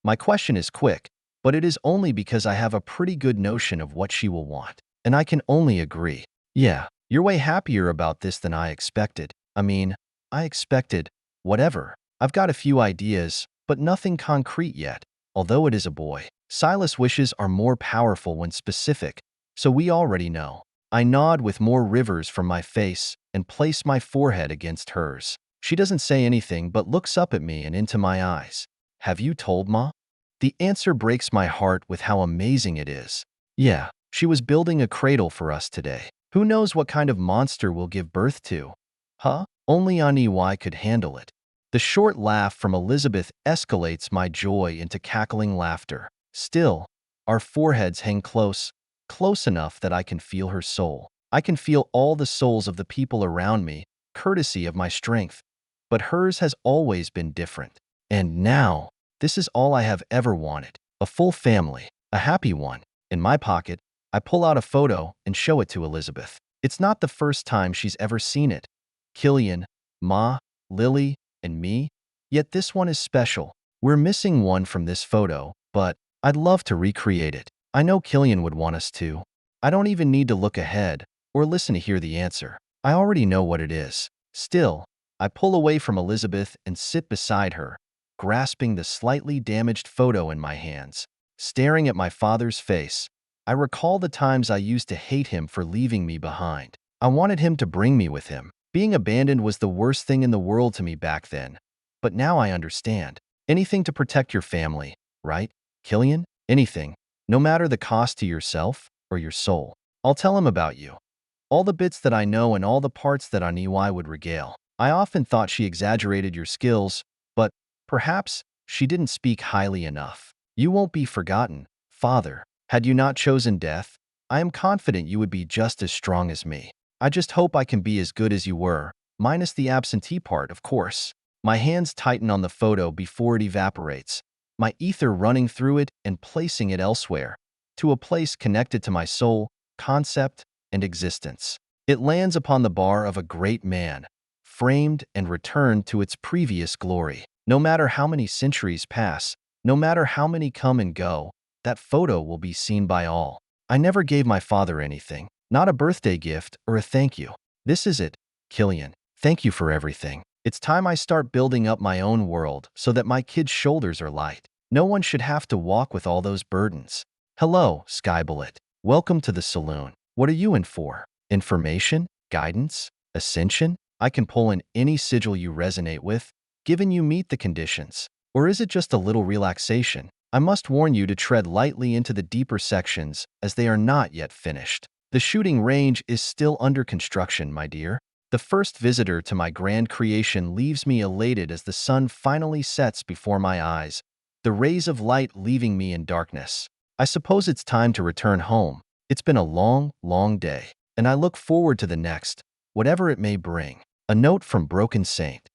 My question is quick, but it is only because I have a pretty good notion of what she will want, and I can only agree. Yeah, you're way happier about this than I expected. I expected, whatever. I've got a few ideas, but nothing concrete yet, although it is a boy. Silas' wishes are more powerful when specific, so we already know. I nod with more rivers from my face and place my forehead against hers. She doesn't say anything but looks up at me and into my eyes. Have you told Ma? The answer breaks my heart with how amazing it is. Yeah, she was building a cradle for us today. Who knows what kind of monster we'll give birth to? Huh? Only Aniwai could handle it. The short laugh from Elizabeth escalates my joy into cackling laughter. Still, our foreheads hang close enough that I can feel her soul. I can feel all the souls of the people around me, courtesy of my strength. But hers has always been different. And now, this is all I have ever wanted. A full family, a happy one. In my pocket, I pull out a photo and show it to Elizabeth. It's not the first time she's ever seen it. Killian, Ma, Lily, and me. Yet this one is special. We're missing one from this photo, but I'd love to recreate it. I know Killian would want us to. I don't even need to look ahead or listen to hear the answer. I already know what it is. Still, I pull away from Elizabeth and sit beside her, grasping the slightly damaged photo in my hands. Staring at my father's face, I recall the times I used to hate him for leaving me behind. I wanted him to bring me with him. Being abandoned was the worst thing in the world to me back then. But now I understand. Anything to protect your family, right, Killian? Anything, no matter the cost to yourself or your soul. I'll tell him about you. All the bits that I know and all the parts that Aniwai would regale. I often thought she exaggerated your skills, but perhaps she didn't speak highly enough. You won't be forgotten, Father. Had you not chosen death, I am confident you would be just as strong as me. I just hope I can be as good as you were, minus the absentee part, of course. My hands tighten on the photo before it evaporates, my ether running through it and placing it elsewhere, to a place connected to my soul, concept, and existence. It lands upon the bar of a great man, framed and returned to its previous glory. No matter how many centuries pass, no matter how many come and go, that photo will be seen by all. I never gave my father anything, not a birthday gift or a thank you. This is it, Killian. Thank you for everything. It's time I start building up my own world so that my kids' shoulders are light. No one should have to walk with all those burdens. Hello, Skybullet. Welcome to the saloon. What are you in for? Information? Guidance? Ascension? I can pull in any sigil you resonate with, given you meet the conditions. Or is it just a little relaxation? I must warn you to tread lightly into the deeper sections, as they are not yet finished. The shooting range is still under construction, my dear. The first visitor to my grand creation leaves me elated as the sun finally sets before my eyes, the rays of light leaving me in darkness. I suppose it's time to return home. It's been a long, long day, and I look forward to the next, whatever it may bring. A note from Broken Saint.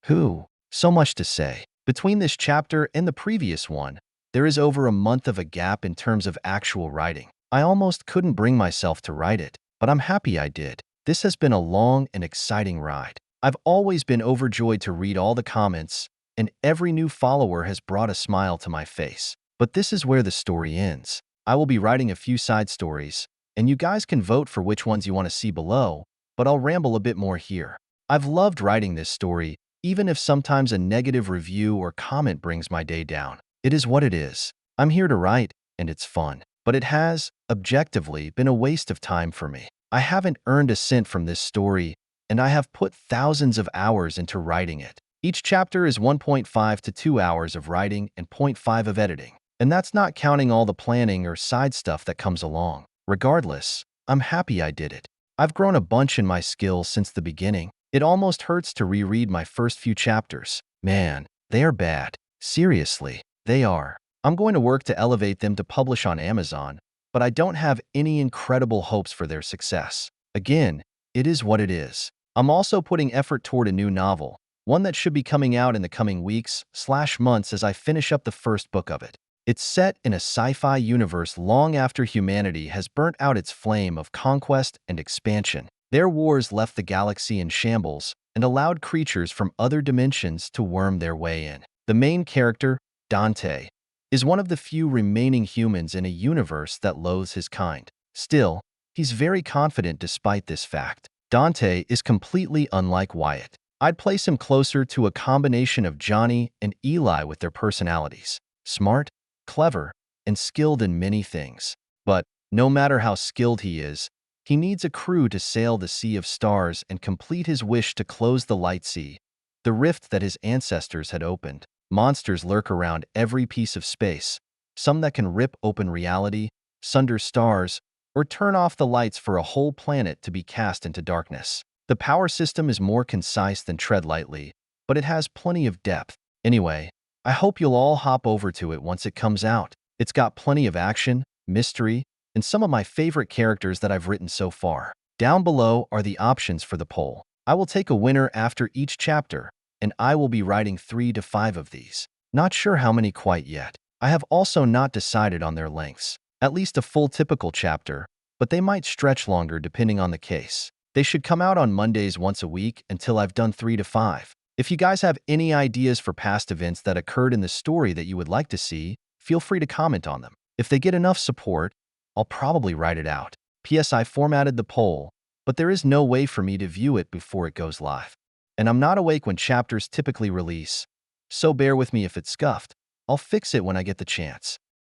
So much to say. Between this chapter and the previous one, there is over a month of a gap in terms of actual writing. I almost couldn't bring myself to write it, but I'm happy I did. This has been a long and exciting ride. I've always been overjoyed to read all the comments, and every new follower has brought a smile to my face. But this is where the story ends. I will be writing a few side stories, and you guys can vote for which ones you want to see below, but I'll ramble a bit more here. I've loved writing this story, even if sometimes a negative review or comment brings my day down. It is what it is. I'm here to write, and it's fun. But it has, objectively, been a waste of time for me. I haven't earned a cent from this story, and I have put thousands of hours into writing it. Each chapter is 1.5 to 2 hours of writing and 0.5 of editing. And that's not counting all the planning or side stuff that comes along. Regardless, I'm happy I did it. I've grown a bunch in my skills since the beginning. It almost hurts to reread my first few chapters. Man, they are bad. Seriously, they are. I'm going to work to elevate them to publish on Amazon, but I don't have any incredible hopes for their success. Again, it is what it is. I'm also putting effort toward a new novel, one that should be coming out in the coming weeks/months as I finish up the first book of it. It's set in a sci-fi universe long after humanity has burnt out its flame of conquest and expansion. Their wars left the galaxy in shambles and allowed creatures from other dimensions to worm their way in. The main character, Dante, is one of the few remaining humans in a universe that loathes his kind. Still, he's very confident despite this fact. Dante is completely unlike Wyatt. I'd place him closer to a combination of Johnny and Eli with their personalities. Smart, clever, and skilled in many things. But no matter how skilled he is, he needs a crew to sail the Sea of Stars and complete his wish to close the Light Sea, the rift that his ancestors had opened. Monsters lurk around every piece of space, some that can rip open reality, sunder stars, or turn off the lights for a whole planet to be cast into darkness. The power system is more concise than Tread Lightly, but it has plenty of depth. Anyway, I hope you'll all hop over to it once it comes out. It's got plenty of action, mystery, and some of my favorite characters that I've written so far. Down below are the options for the poll. I will take a winner after each chapter, and I will be writing 3 to 5 of these. Not sure how many quite yet. I have also not decided on their lengths. At least a full typical chapter, but they might stretch longer depending on the case. They should come out on Mondays once a week until I've done 3 to 5. If you guys have any ideas for past events that occurred in the story that you would like to see, feel free to comment on them. If they get enough support, I'll probably write it out. P.S. I formatted the poll, but there is no way for me to view it before it goes live. And I'm not awake when chapters typically release, so bear with me if it's scuffed. I'll fix it when I get the chance.